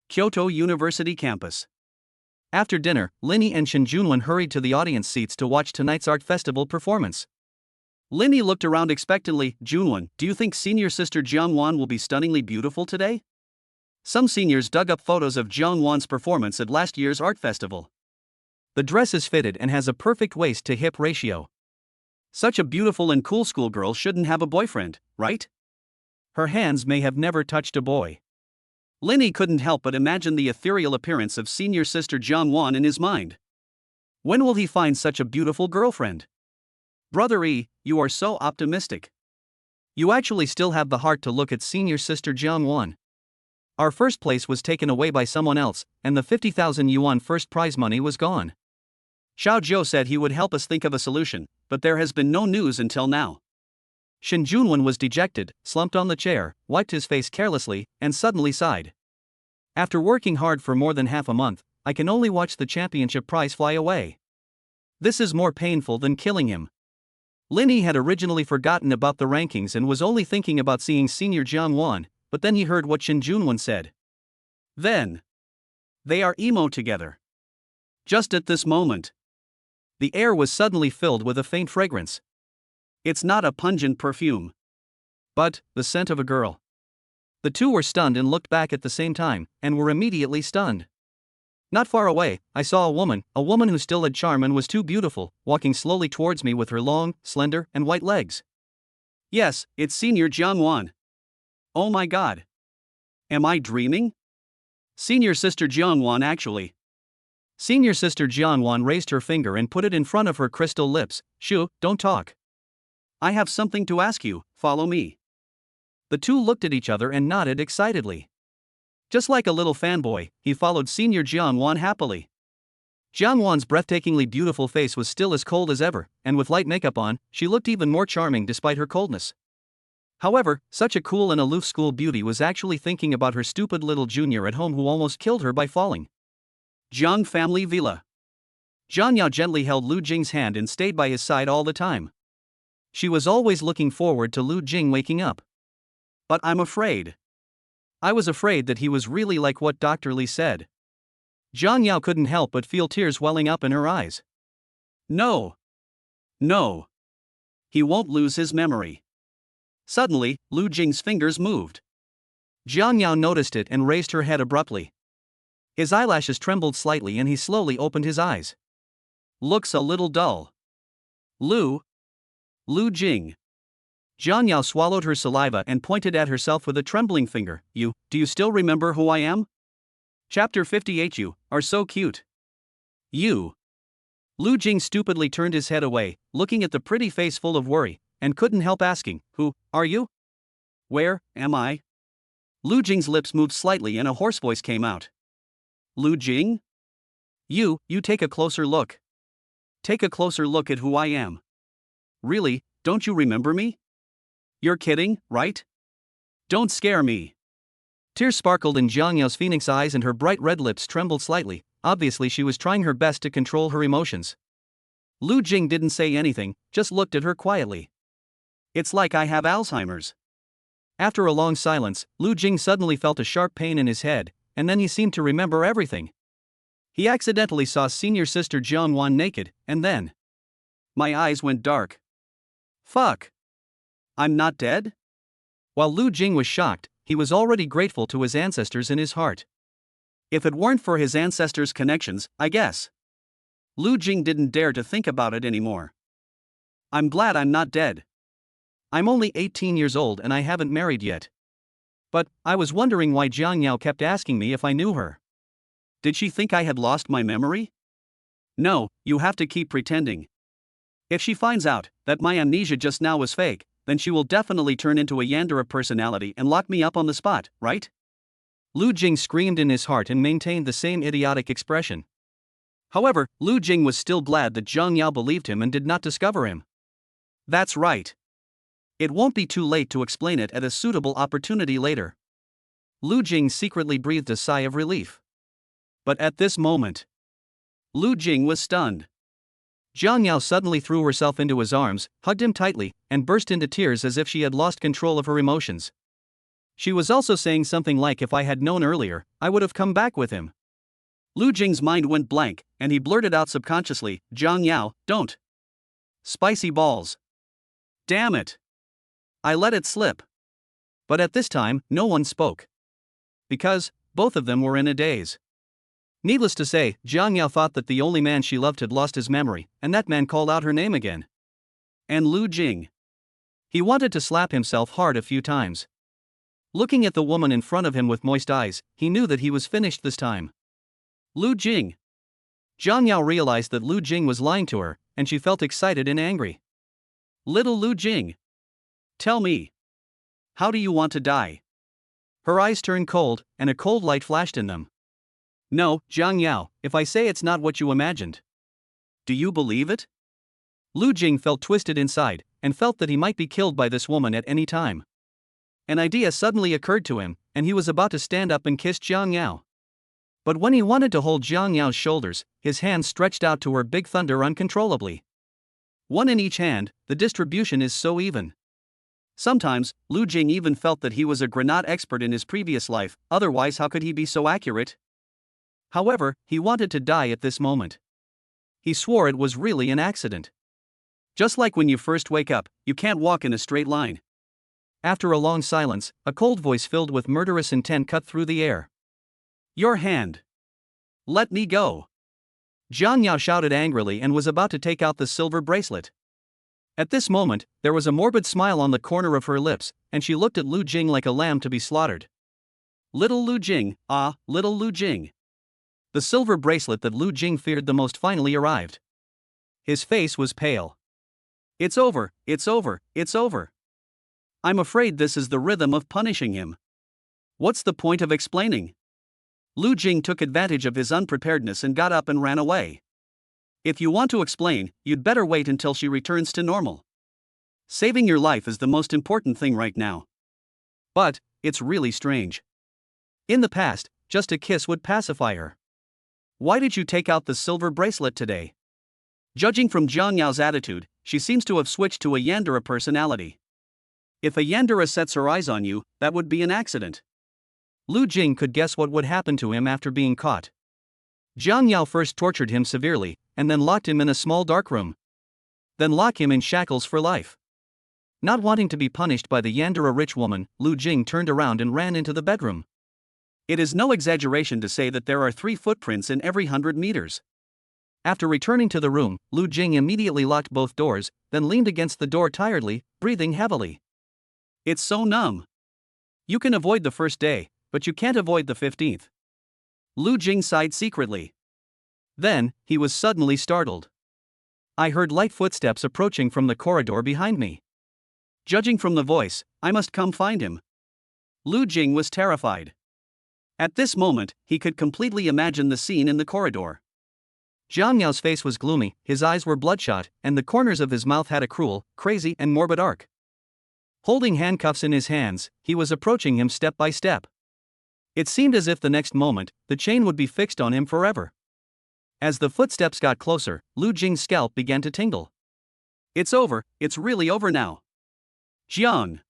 Kyoto University campus. After dinner, Linny and Shin Junwon hurried to the audience seats to watch tonight's art festival performance. Linny looked around expectantly. Junwon, do you think senior sister Jeongwon will be stunningly beautiful today? Some seniors dug up photos of Jeongwon's performance at last year's art festival. The dress is fitted and has a perfect waist-to-hip ratio. Such a beautiful and cool schoolgirl shouldn't have a boyfriend, right? Her hands may have never touched a boy. Linny couldn't help but imagine the ethereal appearance of senior sister Jeongwon in his mind. When will he find such a beautiful girlfriend? Brother E, you are so optimistic. You actually still have the heart to look at senior sister Jeongwon. Our first place was taken away by someone else, and the 50,000 yuan first prize money was gone. Xiao Zhou said he would help us think of a solution, but there has been no news until now. Shin Junwon was dejected, slumped on the chair, wiped his face carelessly, and suddenly sighed. After working hard for more than half a month, I can only watch the championship prize fly away. This is more painful than killing him. Linny had originally forgotten about the rankings and was only thinking about seeing senior Jeongwon, but then he heard what Shin Junwon said. Then, they are emo together. Just at this moment, the air was suddenly filled with a faint fragrance. It's not a pungent perfume, but the scent of a girl. The two were stunned and looked back at the same time, and were immediately stunned. Not far away, I saw a woman who still had charm and was too beautiful, walking slowly towards me with her long, slender, and white legs. Yes, it's senior Jeongwon. Oh my god. Am I dreaming? Senior sister Jeongwon actually. Senior sister Jeongwon raised her finger and put it in front of her crystal lips. Shoo, don't talk. I have something to ask you, follow me. The two looked at each other and nodded excitedly. Just like a little fanboy, he followed senior Jeongwon happily. Jeongwon's breathtakingly beautiful face was still as cold as ever, and with light makeup on, she looked even more charming despite her coldness. However, such a cool and aloof school beauty was actually thinking about her stupid little junior at home who almost killed her by falling. Jiang family villa. Jiang Yao gently held Lu Jing's hand and stayed by his side all the time. She was always looking forward to Lu Jing waking up. But I'm afraid. I was afraid that he was really like what Dr. Li said. Jiang Yao couldn't help but feel tears welling up in her eyes. No. No. He won't lose his memory. Suddenly, Lu Jing's fingers moved. Jiang Yao noticed it and raised her head abruptly. His eyelashes trembled slightly and he slowly opened his eyes. Looks a little dull. Lu Jing. Jiang Yao swallowed her saliva and pointed at herself with a trembling finger. Do you still remember who I am? Chapter 58. You are so cute. You. Lu Jing stupidly turned his head away, looking at the pretty face full of worry, and couldn't help asking, who are you? Where am I? Lu Jing's lips moved slightly and a hoarse voice came out. Lu Jing? You take a closer look. Take a closer look at who I am. Really, don't you remember me? You're kidding, right? Don't scare me. Tears sparkled in Jiang Yao's phoenix eyes and her bright red lips trembled slightly. Obviously she was trying her best to control her emotions. Lu Jing didn't say anything, just looked at her quietly. It's like I have Alzheimer's. After a long silence, Lu Jing suddenly felt a sharp pain in his head, and then he seemed to remember everything. He accidentally saw senior sister Jeongwon naked, and then my eyes went dark. Fuck. I'm not dead? While Lu Jing was shocked, he was already grateful to his ancestors in his heart. If it weren't for his ancestors' connections, I guess. Lu Jing didn't dare to think about it anymore. I'm glad I'm not dead. I'm only 18 years old and I haven't married yet. But I was wondering why Jiang Yao kept asking me if I knew her. Did she think I had lost my memory? No, you have to keep pretending. If she finds out that my amnesia just now was fake, then she will definitely turn into a yandere personality and lock me up on the spot, right? Lu Jing screamed in his heart and maintained the same idiotic expression. However, Lu Jing was still glad that Jiang Yao believed him and did not discover him. That's right. It won't be too late to explain it at a suitable opportunity later. Lu Jing secretly breathed a sigh of relief. But at this moment, Lu Jing was stunned. Jiang Yao suddenly threw herself into his arms, hugged him tightly, and burst into tears as if she had lost control of her emotions. She was also saying something like, if I had known earlier, I would have come back with him. Lu Jing's mind went blank, and he blurted out subconsciously, Jiang Yao, don't. Spicy balls. Damn it. I let it slip. But at this time, no one spoke. Because, both of them were in a daze. Needless to say, Jiang Yao thought that the only man she loved had lost his memory, and that man called out her name again. And Lu Jing. He wanted to slap himself hard a few times. Looking at the woman in front of him with moist eyes, he knew that he was finished this time. Lu Jing. Jiang Yao realized that Lu Jing was lying to her, and she felt excited and angry. Little Lu Jing. Tell me. How do you want to die? Her eyes turned cold, and a cold light flashed in them. No, Jiang Yao, if I say it's not what you imagined. Do you believe it? Lu Jing felt twisted inside, and felt that he might be killed by this woman at any time. An idea suddenly occurred to him, and he was about to stand up and kiss Jiang Yao. But when he wanted to hold Jiang Yao's shoulders, his hands stretched out to her big thunder uncontrollably. One in each hand, the distribution is so even. Sometimes, Lu Jing even felt that he was a grenade expert in his previous life, otherwise how could he be so accurate? However, he wanted to die at this moment. He swore it was really an accident. Just like when you first wake up, you can't walk in a straight line. After a long silence, a cold voice filled with murderous intent cut through the air. Your hand. Let me go. Jiang Yao shouted angrily and was about to take out the silver bracelet. At this moment, there was a morbid smile on the corner of her lips, and she looked at Lu Jing like a lamb to be slaughtered. Little Lu Jing, ah, little Lu Jing. The silver bracelet that Lu Jing feared the most finally arrived. His face was pale. It's over, it's over, it's over. I'm afraid this is the rhythm of punishing him. What's the point of explaining? Lu Jing took advantage of his unpreparedness and got up and ran away. If you want to explain, you'd better wait until she returns to normal. Saving your life is the most important thing right now. But, it's really strange. In the past, just a kiss would pacify her. Why did you take out the silver bracelet today? Judging from Jiang Yao's attitude, she seems to have switched to a yandere personality. If a yandere sets her eyes on you, that would be an accident. Lu Jing could guess what would happen to him after being caught. Jiang Yao first tortured him severely, and then locked him in a small dark room. Then lock him in shackles for life. Not wanting to be punished by the yandere rich woman, Lu Jing turned around and ran into the bedroom. It is no exaggeration to say that there are 3 footprints in every 100 meters. After returning to the room, Lu Jing immediately locked both doors, then leaned against the door tiredly, breathing heavily. It's so numb. You can avoid the first day, but you can't avoid the 15th. Lu Jing sighed secretly. Then, he was suddenly startled. I heard light footsteps approaching from the corridor behind me. Judging from the voice, I must come find him. Lu Jing was terrified. At this moment, he could completely imagine the scene in the corridor. Jiang Yao's face was gloomy, his eyes were bloodshot, and the corners of his mouth had a cruel, crazy, and morbid arc. Holding handcuffs in his hands, he was approaching him step by step. It seemed as if the next moment, the chain would be fixed on him forever. As the footsteps got closer, Lu Jing's scalp began to tingle. It's over, it's really over now. Jiang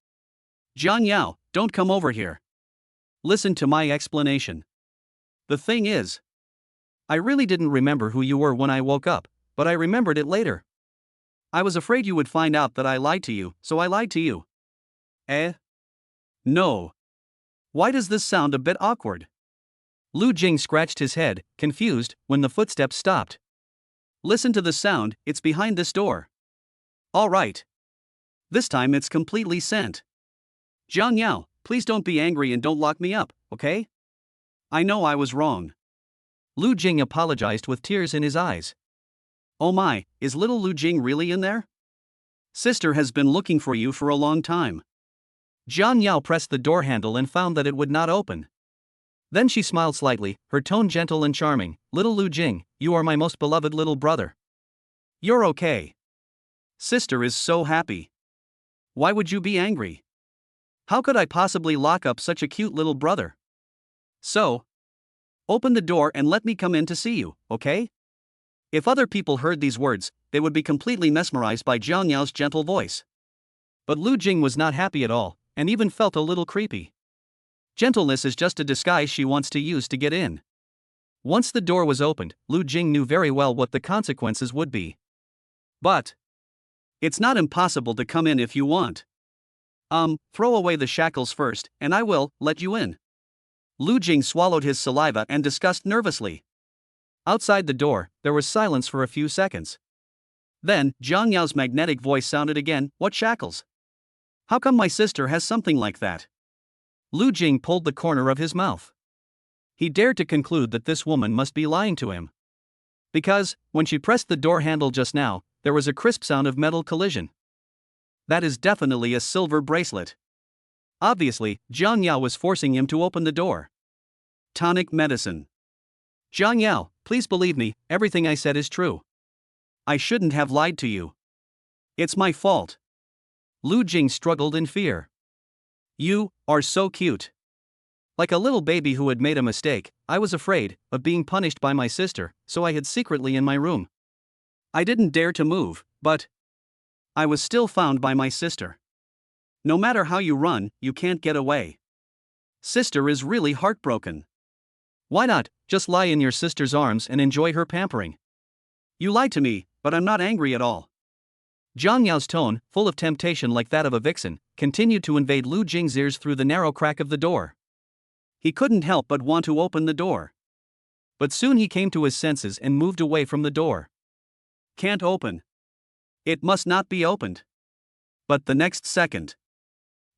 Yao, don't come over here. Listen to my explanation. The thing is, I really didn't remember who you were when I woke up, but I remembered it later. I was afraid you would find out that I lied to you, so I lied to you. Eh? No. Why does this sound a bit awkward? Lu Jing scratched his head, confused, when the footsteps stopped. Listen to the sound, it's behind this door. All right. This time it's completely sent. Jiang Yao, please don't be angry and don't lock me up, okay? I know I was wrong. Lu Jing apologized with tears in his eyes. Oh my, is little Lu Jing really in there? Sister has been looking for you for a long time. Jiang Yao pressed the door handle and found that it would not open. Then she smiled slightly, her tone gentle and charming. Little Lu Jing, you are my most beloved little brother. You're okay. Sister is so happy. Why would you be angry? How could I possibly lock up such a cute little brother? So, open the door and let me come in to see you, okay? If other people heard these words, they would be completely mesmerized by Jiang Yao's gentle voice. But Lu Jing was not happy at all, and even felt a little creepy. Gentleness is just a disguise she wants to use to get in. Once the door was opened, Lu Jing knew very well what the consequences would be. But it's not impossible to come in if you want. Throw away the shackles first, and I will let you in. Lu Jing swallowed his saliva and discussed nervously. Outside the door, there was silence for a few seconds. Then, Jiang Yao's magnetic voice sounded again, "What shackles? How come my sister has something like that?" Lu Jing pulled the corner of his mouth. He dared to conclude that this woman must be lying to him. Because, when she pressed the door handle just now, there was a crisp sound of metal collision. That is definitely a silver bracelet. Obviously, Jiang Yao was forcing him to open the door. Tonic medicine. Jiang Yao, please believe me, everything I said is true. I shouldn't have lied to you. It's my fault. Lu Jing struggled in fear. You are so cute. Like a little baby who had made a mistake, I was afraid of being punished by my sister, so I hid secretly in my room. I didn't dare to move, but I was still found by my sister. No matter how you run, you can't get away. Sister is really heartbroken. Why not just lie in your sister's arms and enjoy her pampering? You lied to me, but I'm not angry at all. Jiang Yao's tone, full of temptation like that of a vixen, continued to invade Lu Jing's ears through the narrow crack of the door. He couldn't help but want to open the door. But soon he came to his senses and moved away from the door. Can't open. It must not be opened. But the next second,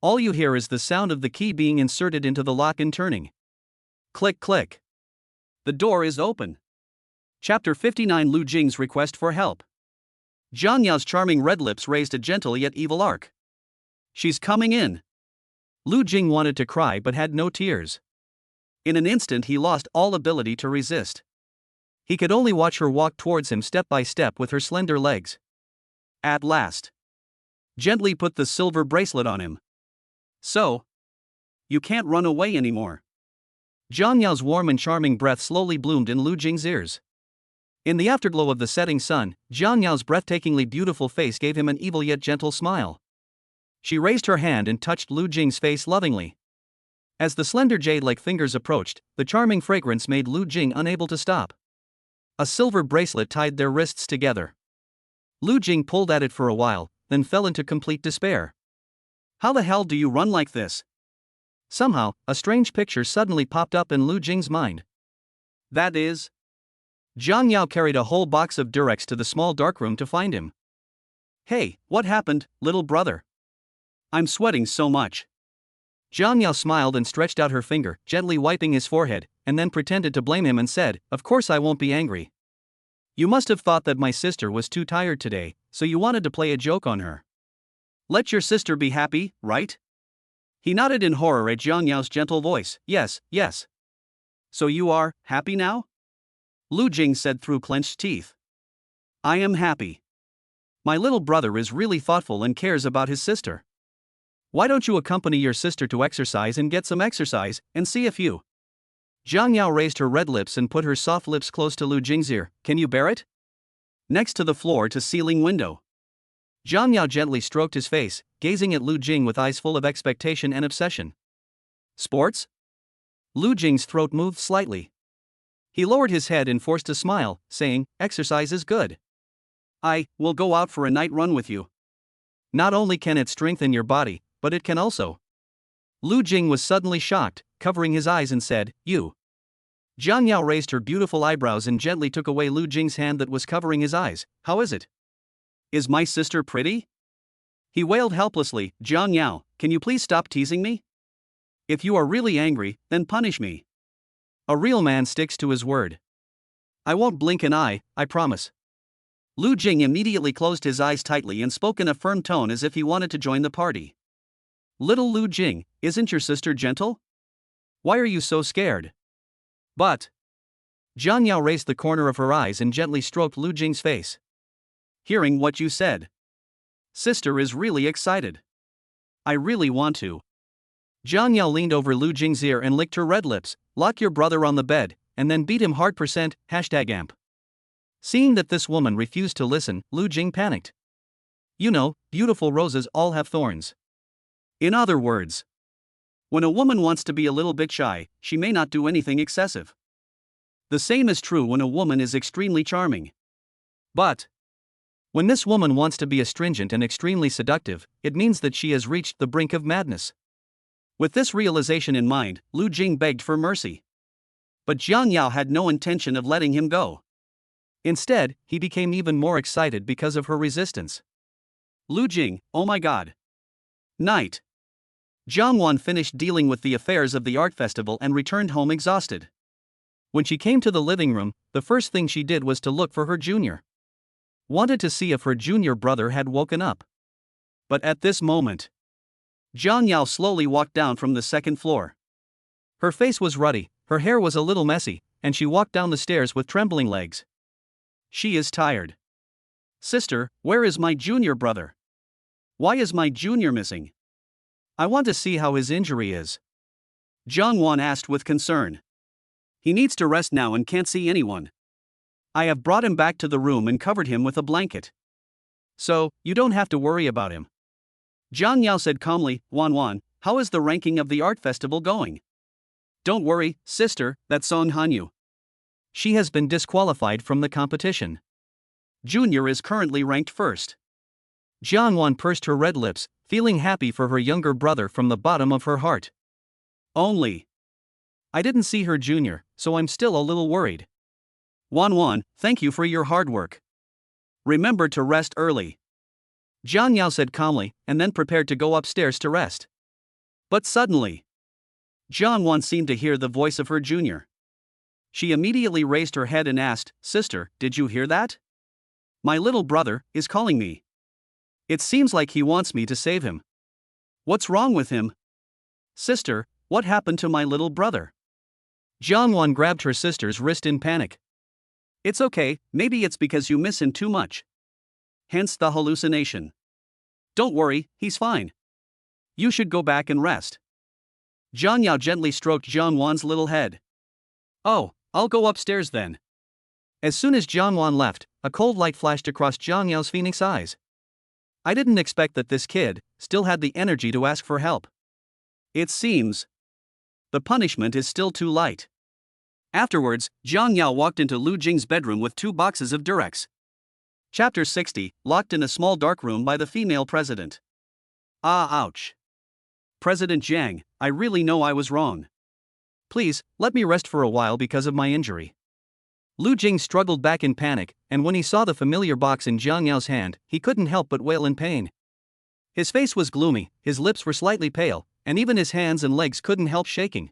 all you hear is the sound of the key being inserted into the lock and turning. Click, click. The door is open. Chapter 59: Lu Jing's request for help. Jiang Yao's charming red lips raised a gentle yet evil arc. She's coming in. Lu Jing wanted to cry but had no tears. In an instant he lost all ability to resist. He could only watch her walk towards him step by step with her slender legs. At last, gently put the silver bracelet on him. So, you can't run away anymore. Jiang Yao's warm and charming breath slowly bloomed in Lu Jing's ears. In the afterglow of the setting sun, Jiang Yao's breathtakingly beautiful face gave him an evil yet gentle smile. She raised her hand and touched Lu Jing's face lovingly. As the slender jade-like fingers approached, the charming fragrance made Lu Jing unable to stop. A silver bracelet tied their wrists together. Lu Jing pulled at it for a while, then fell into complete despair. How the hell do you run like this? Somehow, a strange picture suddenly popped up in Lu Jing's mind. That is, Jiang Yao carried a whole box of Durex to the small darkroom to find him. Hey, what happened, little brother? I'm sweating so much. Jiang Yao smiled and stretched out her finger, gently wiping his forehead, and then pretended to blame him and said, "Of course I won't be angry. You must have thought that my sister was too tired today, so you wanted to play a joke on her. Let your sister be happy, right?" He nodded in horror at Jiang Yao's gentle voice. Yes, yes. So you are happy now? Lu Jing said through clenched teeth. I am happy. My little brother is really thoughtful and cares about his sister. Why don't you accompany your sister to exercise and get some exercise, and see if you... Jiang Yao raised her red lips and put her soft lips close to Lu Jing's ear. Can you bear it? Next to the floor-to-ceiling window. Jiang Yao gently stroked his face, gazing at Lu Jing with eyes full of expectation and obsession. Sports? Lu Jing's throat moved slightly. He lowered his head and forced a smile, saying, exercise is good. I will go out for a night run with you. Not only can it strengthen your body, but it can also... Lu Jing was suddenly shocked, covering his eyes and said, You. Jiang Yao raised her beautiful eyebrows and gently took away Lu Jing's hand that was covering his eyes. How is it? Is my sister pretty? He wailed helplessly. Jiang Yao, can you please stop teasing me? If you are really angry, then punish me. A real man sticks to his word. I won't blink an eye, I promise. Lu Jing immediately closed his eyes tightly and spoke in a firm tone as if he wanted to join the party. Little Lu Jing, isn't your sister gentle? Why are you so scared? But... Jiang Yao raised the corner of her eyes and gently stroked Lu Jing's face. Hearing what you said. Sister is really excited. I really want to. Jiang Yao leaned over Lu Jing's ear and licked her red lips. Lock your brother on the bed, and then beat him hard %#amp. Seeing that this woman refused to listen, Lu Jing panicked. You know, beautiful roses all have thorns. In other words, when a woman wants to be a little bit shy, she may not do anything excessive. The same is true when a woman is extremely charming. But when this woman wants to be astringent and extremely seductive, it means that she has reached the brink of madness. With this realization in mind, Lu Jing begged for mercy. But Jiang Yao had no intention of letting him go. Instead, he became even more excited because of her resistance. Lu Jing, oh my god. Night. Jiang Wan finished dealing with the affairs of the art festival and returned home exhausted. When she came to the living room, the first thing she did was to look for her junior. Wanted to see if her junior brother had woken up. But at this moment, Jiang Yao slowly walked down from the second floor. Her face was ruddy, her hair was a little messy, and she walked down the stairs with trembling legs. She is tired. Sister, where is my junior brother? Why is my junior missing? I want to see how his injury is. Jiang Wan asked with concern. He needs to rest now and can't see anyone. I have brought him back to the room and covered him with a blanket. So, you don't have to worry about him. Jiang Yao said calmly, Wan, how is the ranking of the art festival going? Don't worry, sister, that's Song Hanyu. She has been disqualified from the competition. Junior is currently ranked first. Jiang Wan pursed her red lips, feeling happy for her younger brother from the bottom of her heart. Only. I didn't see her junior, so I'm still a little worried. Wan, thank you for your hard work. Remember to rest early. Jiang Yao said calmly, and then prepared to go upstairs to rest. But suddenly, Jiang Wan seemed to hear the voice of her junior. She immediately raised her head and asked, Sister, did you hear that? My little brother is calling me. It seems like he wants me to save him. What's wrong with him? Sister, what happened to my little brother? Jiang Wan grabbed her sister's wrist in panic. It's okay, maybe it's because you miss him too much. Hence the hallucination. Don't worry, he's fine. You should go back and rest. Jiang Yao gently stroked Jiang Wan's little head. Oh, I'll go upstairs then. As soon as Jiang Wan left, a cold light flashed across Jiang Yao's phoenix eyes. I didn't expect that this kid still had the energy to ask for help. It seems the punishment is still too light. Afterwards, Jiang Yao walked into Lu Jing's bedroom with 2 boxes of Durex. Chapter 60, locked in a small dark room by the female president. Ah, ouch. President Jiang, I really know I was wrong. Please, let me rest for a while because of my injury. Lu Jing struggled back in panic, and when he saw the familiar box in Jiang Yao's hand, he couldn't help but wail in pain. His face was gloomy, his lips were slightly pale, and even his hands and legs couldn't help shaking.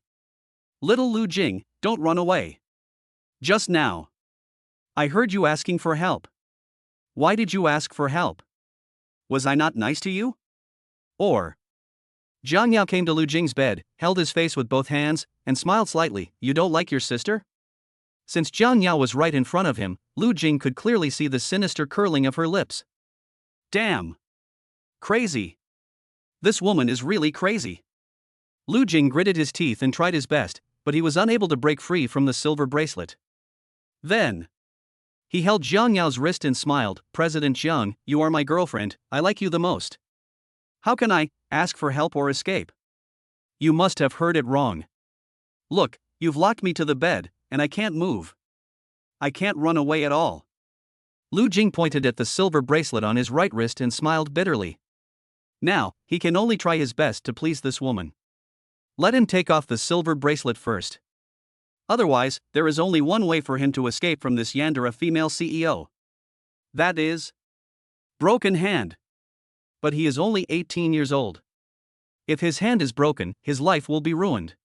Little Lu Jing, don't run away. Just now, I heard you asking for help. Why did you ask for help? Was I not nice to you? Or? Jiang Yao came to Lu Jing's bed, held his face with both hands, and smiled slightly. You don't like your sister? Since Jiang Yao was right in front of him, Lu Jing could clearly see the sinister curling of her lips. Damn. Crazy. This woman is really crazy. Lu Jing gritted his teeth and tried his best, but he was unable to break free from the silver bracelet. Then, he held Jiang Yao's wrist and smiled. President Jiang, you are my girlfriend, I like you the most. How can I ask for help or escape? You must have heard it wrong. Look, you've locked me to the bed, and I can't move. I can't run away at all. Lu Jing pointed at the silver bracelet on his right wrist and smiled bitterly. Now, he can only try his best to please this woman. Let him take off the silver bracelet first. Otherwise, there is only one way for him to escape from this yandere female CEO. That is broken hand. But he is only 18 years old. If his hand is broken, his life will be ruined.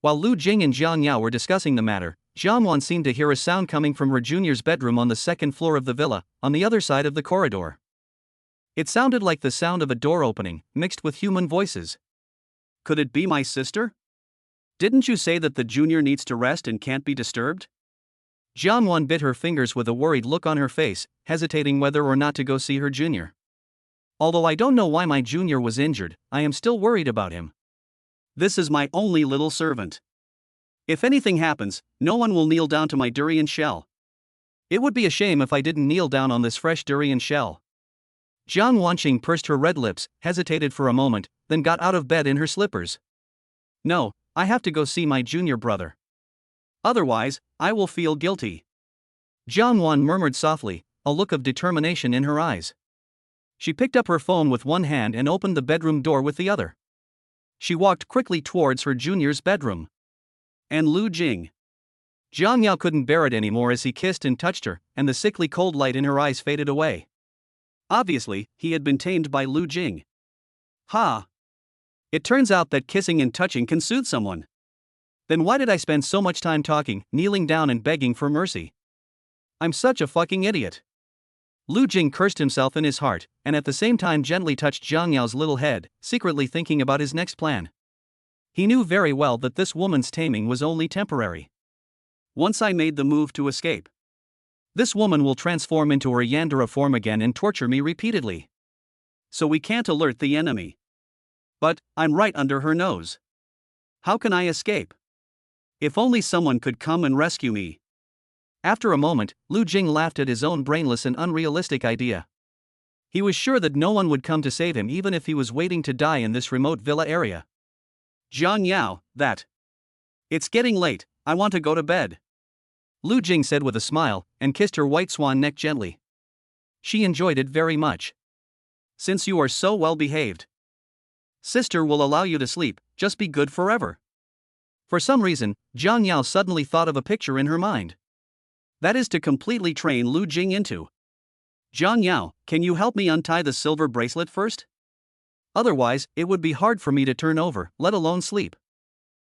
While Lu Jing and Jiang Yao were discussing the matter, Jiang Wan seemed to hear a sound coming from her junior's bedroom on the second floor of the villa, on the other side of the corridor. It sounded like the sound of a door opening, mixed with human voices. Could it be my sister? Didn't you say that the junior needs to rest and can't be disturbed? Jiang Wan bit her fingers with a worried look on her face, hesitating whether or not to go see her junior. Although I don't know why my junior was injured, I am still worried about him. This is my only little servant. If anything happens, no one will kneel down to my durian shell. It would be a shame if I didn't kneel down on this fresh durian shell. Jiang Wanqing pursed her red lips, hesitated for a moment, then got out of bed in her slippers. No, I have to go see my junior brother. Otherwise, I will feel guilty. Jiang Wan murmured softly, a look of determination in her eyes. She picked up her phone with one hand and opened the bedroom door with the other. She walked quickly towards her junior's bedroom. And Lu Jing. Jiang Yao couldn't bear it anymore as he kissed and touched her, and the sickly cold light in her eyes faded away. Obviously, he had been tamed by Lu Jing. Ha! It turns out that kissing and touching can soothe someone. Then why did I spend so much time talking, kneeling down and begging for mercy? I'm such a fucking idiot. Lu Jing cursed himself in his heart, and at the same time gently touched Jiang Yao's little head, secretly thinking about his next plan. He knew very well that this woman's taming was only temporary. Once I made the move to escape, this woman will transform into her yandere form again and torture me repeatedly. So we can't alert the enemy. But I'm right under her nose. How can I escape? If only someone could come and rescue me. After a moment, Lu Jing laughed at his own brainless and unrealistic idea. He was sure that no one would come to save him even if he was waiting to die in this remote villa area. Jiang Yao, that. It's getting late, I want to go to bed. Lu Jing said with a smile, and kissed her white swan neck gently. She enjoyed it very much. Since you are so well behaved, sister will allow you to sleep, just be good forever. For some reason, Jiang Yao suddenly thought of a picture in her mind. That is to completely train Lu Jing into. Jiang Yao, can you help me untie the silver bracelet first? Otherwise, it would be hard for me to turn over, let alone sleep.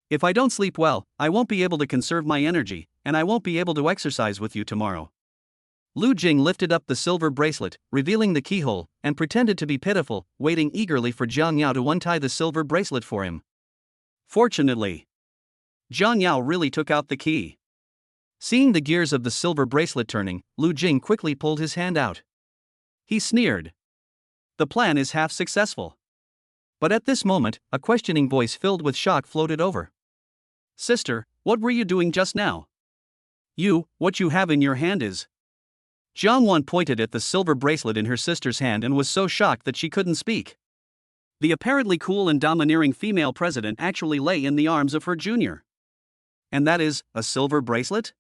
If I don't sleep well, I won't be able to conserve my energy, and I won't be able to exercise with you tomorrow. Lu Jing lifted up the silver bracelet, revealing the keyhole, and pretended to be pitiful, waiting eagerly for Jiang Yao to untie the silver bracelet for him. Fortunately, Jiang Yao really took out the key. Seeing the gears of the silver bracelet turning, Lu Jing quickly pulled his hand out. He sneered. The plan is half successful. But at this moment, a questioning voice filled with shock floated over. Sister, what were you doing just now? What you have in your hand is. Jiang Wan pointed at the silver bracelet in her sister's hand and was so shocked that she couldn't speak. The apparently cool and domineering female president actually lay in the arms of her junior. And that is, a silver bracelet?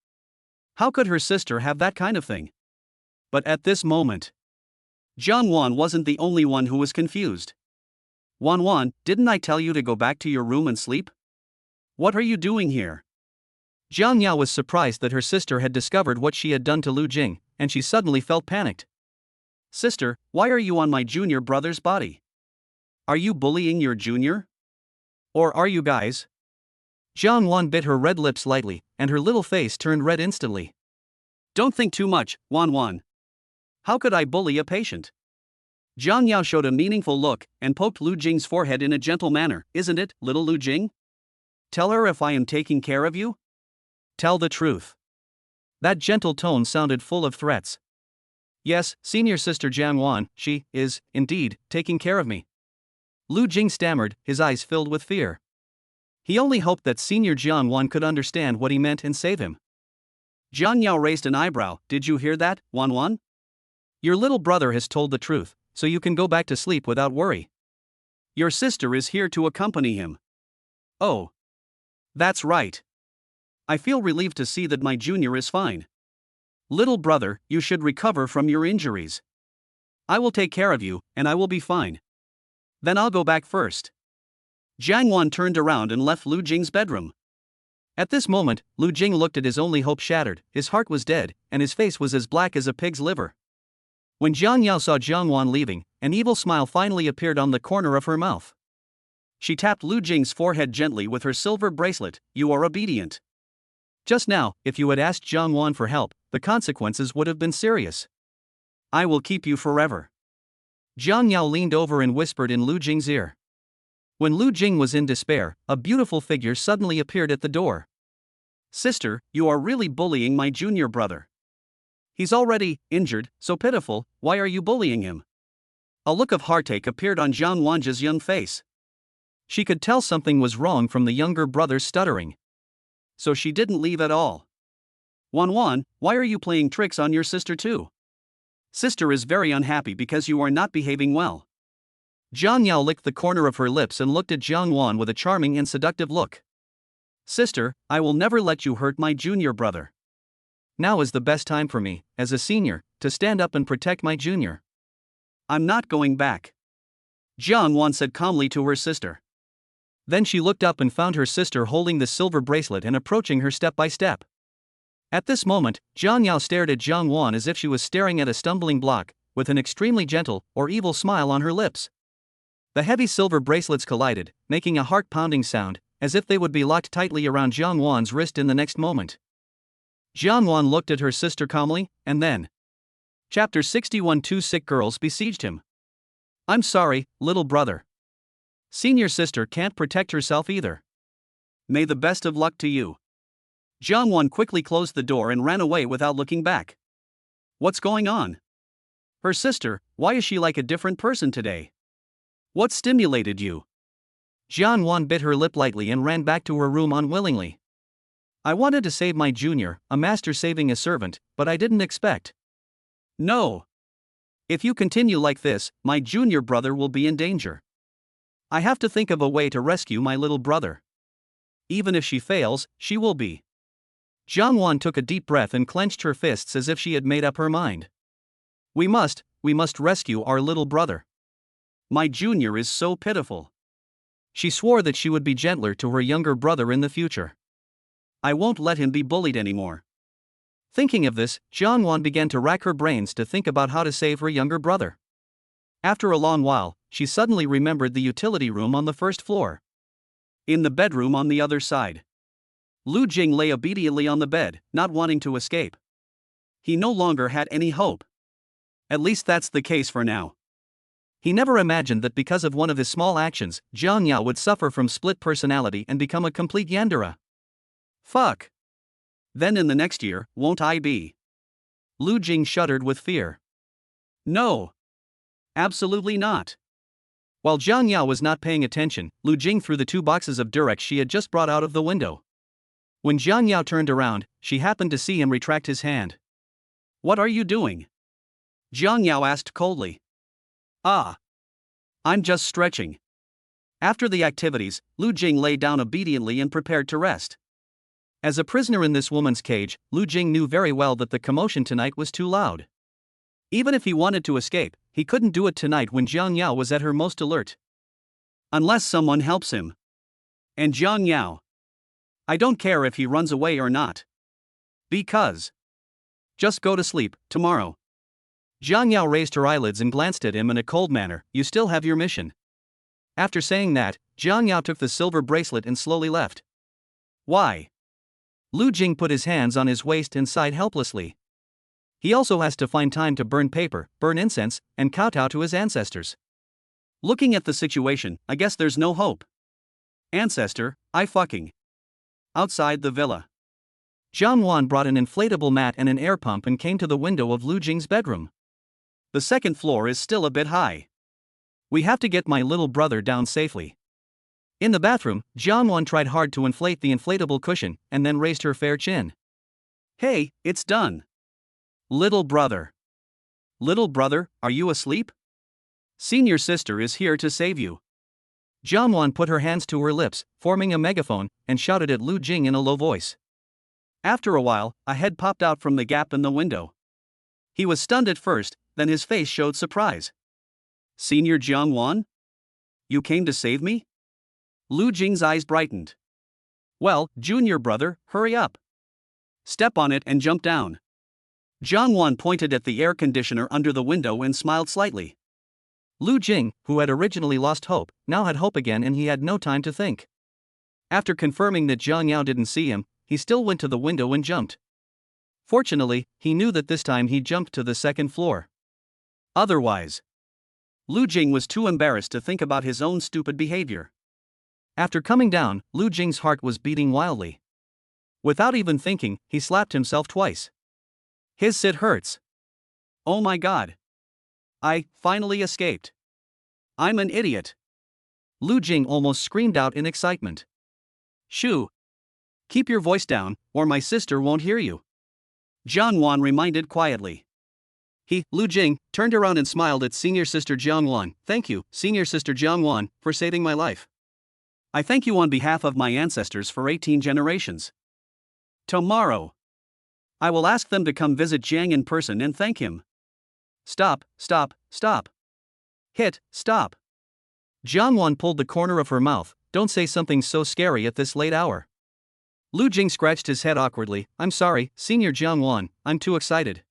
How could her sister have that kind of thing? But at this moment, Jiang Wan wasn't the only one who was confused. Wan, didn't I tell you to go back to your room and sleep? What are you doing here? Jiang Yao was surprised that her sister had discovered what she had done to Lu Jing, and she suddenly felt panicked. Sister, why are you on my junior brother's body? Are you bullying your junior? Or are you guys? Jiang Wan bit her red lips lightly, and her little face turned red instantly. Don't think too much, Wan. How could I bully a patient? Jiang Yao showed a meaningful look, and poked Lu Jing's forehead in a gentle manner. Isn't it, little Lu Jing? Tell her if I am taking care of you? Tell the truth. That gentle tone sounded full of threats. Yes, senior sister Jiang Wan, she is, indeed, taking care of me. Lu Jing stammered, his eyes filled with fear. He only hoped that senior Jiang Wan could understand what he meant and save him. Jiang Yao raised an eyebrow. Did you hear that, Wan? Your little brother has told the truth, so you can go back to sleep without worry. Your sister is here to accompany him. Oh. That's right. I feel relieved to see that my junior is fine. Little brother, you should recover from your injuries. I will take care of you, and I will be fine. Then I'll go back first. Jiang Wan turned around and left Lu Jing's bedroom. At this moment, Lu Jing looked at his only hope shattered, his heart was dead, and his face was as black as a pig's liver. When Jiang Yao saw Jiang Wan leaving, an evil smile finally appeared on the corner of her mouth. She tapped Lu Jing's forehead gently with her silver bracelet. You are obedient. Just now, if you had asked Jiang Wan for help, the consequences would have been serious. I will keep you forever. Jiang Yao leaned over and whispered in Lu Jing's ear. When Lu Jing was in despair, a beautiful figure suddenly appeared at the door. Sister, you are really bullying my junior brother. He's already injured, so pitiful, why are you bullying him? A look of heartache appeared on Jiang Wan's young face. She could tell something was wrong from the younger brother's stuttering. So she didn't leave at all. Wan, why are you playing tricks on your sister too? Sister is very unhappy because you are not behaving well. Jiang Yao licked the corner of her lips and looked at Jiang Wan with a charming and seductive look. Sister, I will never let you hurt my junior brother. Now is the best time for me, as a senior, to stand up and protect my junior. I'm not going back, Jiang Wan said calmly to her sister. Then she looked up and found her sister holding the silver bracelet and approaching her step by step. At this moment, Jiang Yao stared at Jiang Wan as if she was staring at a stumbling block, with an extremely gentle or evil smile on her lips. The heavy silver bracelets collided, making a heart-pounding sound, as if they would be locked tightly around Jiang Wan's wrist in the next moment. Jiang Wan looked at her sister calmly, and then. Chapter 61. Two sick girls besieged him. I'm sorry, little brother. Senior sister can't protect herself either. May the best of luck to you. Jiang Wan quickly closed the door and ran away without looking back. What's going on? Her sister, why is she like a different person today? What stimulated you? Jiang Wan bit her lip lightly and ran back to her room unwillingly. I wanted to save my junior, a master saving a servant, but I didn't expect. No. If you continue like this, my junior brother will be in danger. I have to think of a way to rescue my little brother. Even if she fails, she will be. Jiang Wan took a deep breath and clenched her fists as if she had made up her mind. We must rescue our little brother. My junior is so pitiful. She swore that she would be gentler to her younger brother in the future. I won't let him be bullied anymore. Thinking of this, Jiang Wan began to rack her brains to think about how to save her younger brother. After a long while, she suddenly remembered the utility room on the first floor. In the bedroom on the other side, Lu Jing lay obediently on the bed, not wanting to escape. He no longer had any hope. At least that's the case for now. He never imagined that because of one of his small actions, Jiang Yao would suffer from split personality and become a complete yandere. Fuck. Then in the next year, won't I be? Lu Jing shuddered with fear. No. Absolutely not. While Jiang Yao was not paying attention, Lu Jing threw the 2 boxes of Durex she had just brought out of the window. When Jiang Yao turned around, she happened to see him retract his hand. What are you doing? Jiang Yao asked coldly. I'm just stretching. After the activities, Lu Jing lay down obediently and prepared to rest. As a prisoner in this woman's cage, Lu Jing knew very well that the commotion tonight was too loud. Even if he wanted to escape, he couldn't do it tonight when Jiang Yao was at her most alert. Unless someone helps him. And Jiang Yao. I don't care if he runs away or not. Because. Just go to sleep, tomorrow. Jiang Yao raised her eyelids and glanced at him in a cold manner. You still have your mission. After saying that, Jiang Yao took the silver bracelet and slowly left. Why? Lu Jing put his hands on his waist and sighed helplessly. He also has to find time to burn paper, burn incense, and kowtow to his ancestors. Looking at the situation, I guess there's no hope. Ancestor, I fucking. Outside the villa. Jiang Wan brought an inflatable mat and an air pump and came to the window of Lu Jing's bedroom. The second floor is still a bit high. We have to get my little brother down safely. In the bathroom, Jiang Wan tried hard to inflate the inflatable cushion and then raised her fair chin. Hey, it's done. Little brother. Little brother, are you asleep? Senior sister is here to save you. Jiang Wan put her hands to her lips, forming a megaphone, and shouted at Lu Jing in a low voice. After a while, a head popped out from the gap in the window. He was stunned at first, then his face showed surprise. Senior Jiang Wan? You came to save me? Lu Jing's eyes brightened. Well, junior brother, hurry up. Step on it and jump down. Jiang Wan pointed at the air conditioner under the window and smiled slightly. Lu Jing, who had originally lost hope, now had hope again and he had no time to think. After confirming that Jiang Yao didn't see him, he still went to the window and jumped. Fortunately, he knew that this time he jumped to the second floor. Otherwise, Lu Jing was too embarrassed to think about his own stupid behavior. After coming down, Lu Jing's heart was beating wildly. Without even thinking, he slapped himself twice. His sit hurts. Oh my god. I finally escaped. I'm an idiot. Lu Jing almost screamed out in excitement. Shoo. Keep your voice down, or my sister won't hear you. Jiang Wan reminded quietly. Lu Jing, turned around and smiled at senior sister Jiang Wan. Thank you, senior sister Jiang Wan, for saving my life. I thank you on behalf of my ancestors for 18 generations. Tomorrow, I will ask them to come visit Jiang in person and thank him. Stop, stop, stop. Hit, stop. Jiangwan pulled the corner of her mouth. Don't say something so scary at this late hour. Lu Jing scratched his head awkwardly. I'm sorry, Senior Jiangwan, I'm too excited.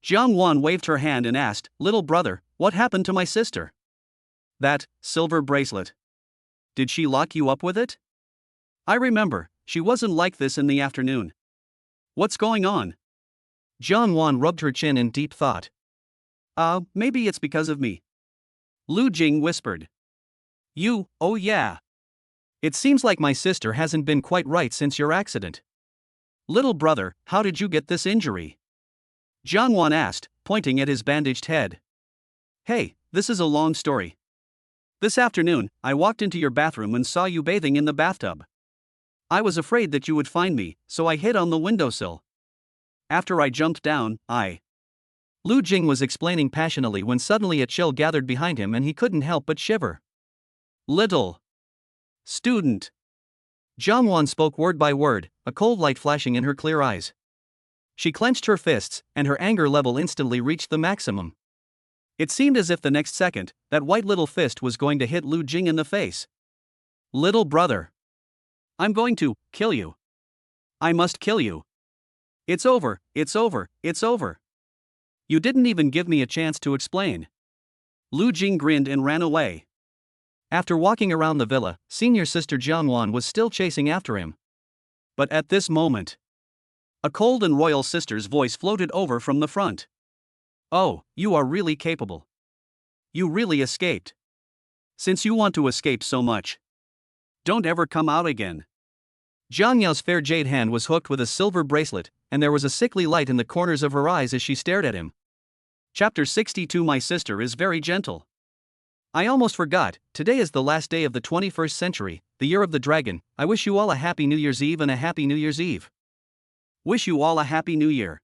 Jiangwan waved her hand and asked, Little brother, what happened to my sister? That silver bracelet. Did she lock you up with it? I remember, she wasn't like this in the afternoon. What's going on? Jiangwan rubbed her chin in deep thought. Maybe it's because of me. Lu Jing whispered. You, oh yeah. It seems like my sister hasn't been quite right since your accident. Little brother, how did you get this injury? Jiangwan asked, pointing at his bandaged head. Hey, this is a long story. This afternoon, I walked into your bathroom and saw you bathing in the bathtub. I was afraid that you would find me, so I hid on the windowsill. After I jumped down, Lu Jing was explaining passionately when suddenly a chill gathered behind him and he couldn't help but shiver. Little student. Jiangwan spoke word by word, a cold light flashing in her clear eyes. She clenched her fists, and her anger level instantly reached the maximum. It seemed as if the next second, that white little fist was going to hit Lu Jing in the face. Little brother. I'm going to kill you. I must kill you. It's over, it's over, it's over. You didn't even give me a chance to explain. Lu Jing grinned and ran away. After walking around the villa, senior sister Jiangwan was still chasing after him. But at this moment, a cold and royal sister's voice floated over from the front. Oh, you are really capable. You really escaped. Since you want to escape so much, don't ever come out again. Jiang Yao's fair jade hand was hooked with a silver bracelet, and there was a sickly light in the corners of her eyes as she stared at him. Chapter 62. My sister is very gentle. I almost forgot, today is the last day of the 21st century, the year of the dragon. I wish you all a happy New Year's Eve and a happy New Year's Eve. Wish you all a happy New Year.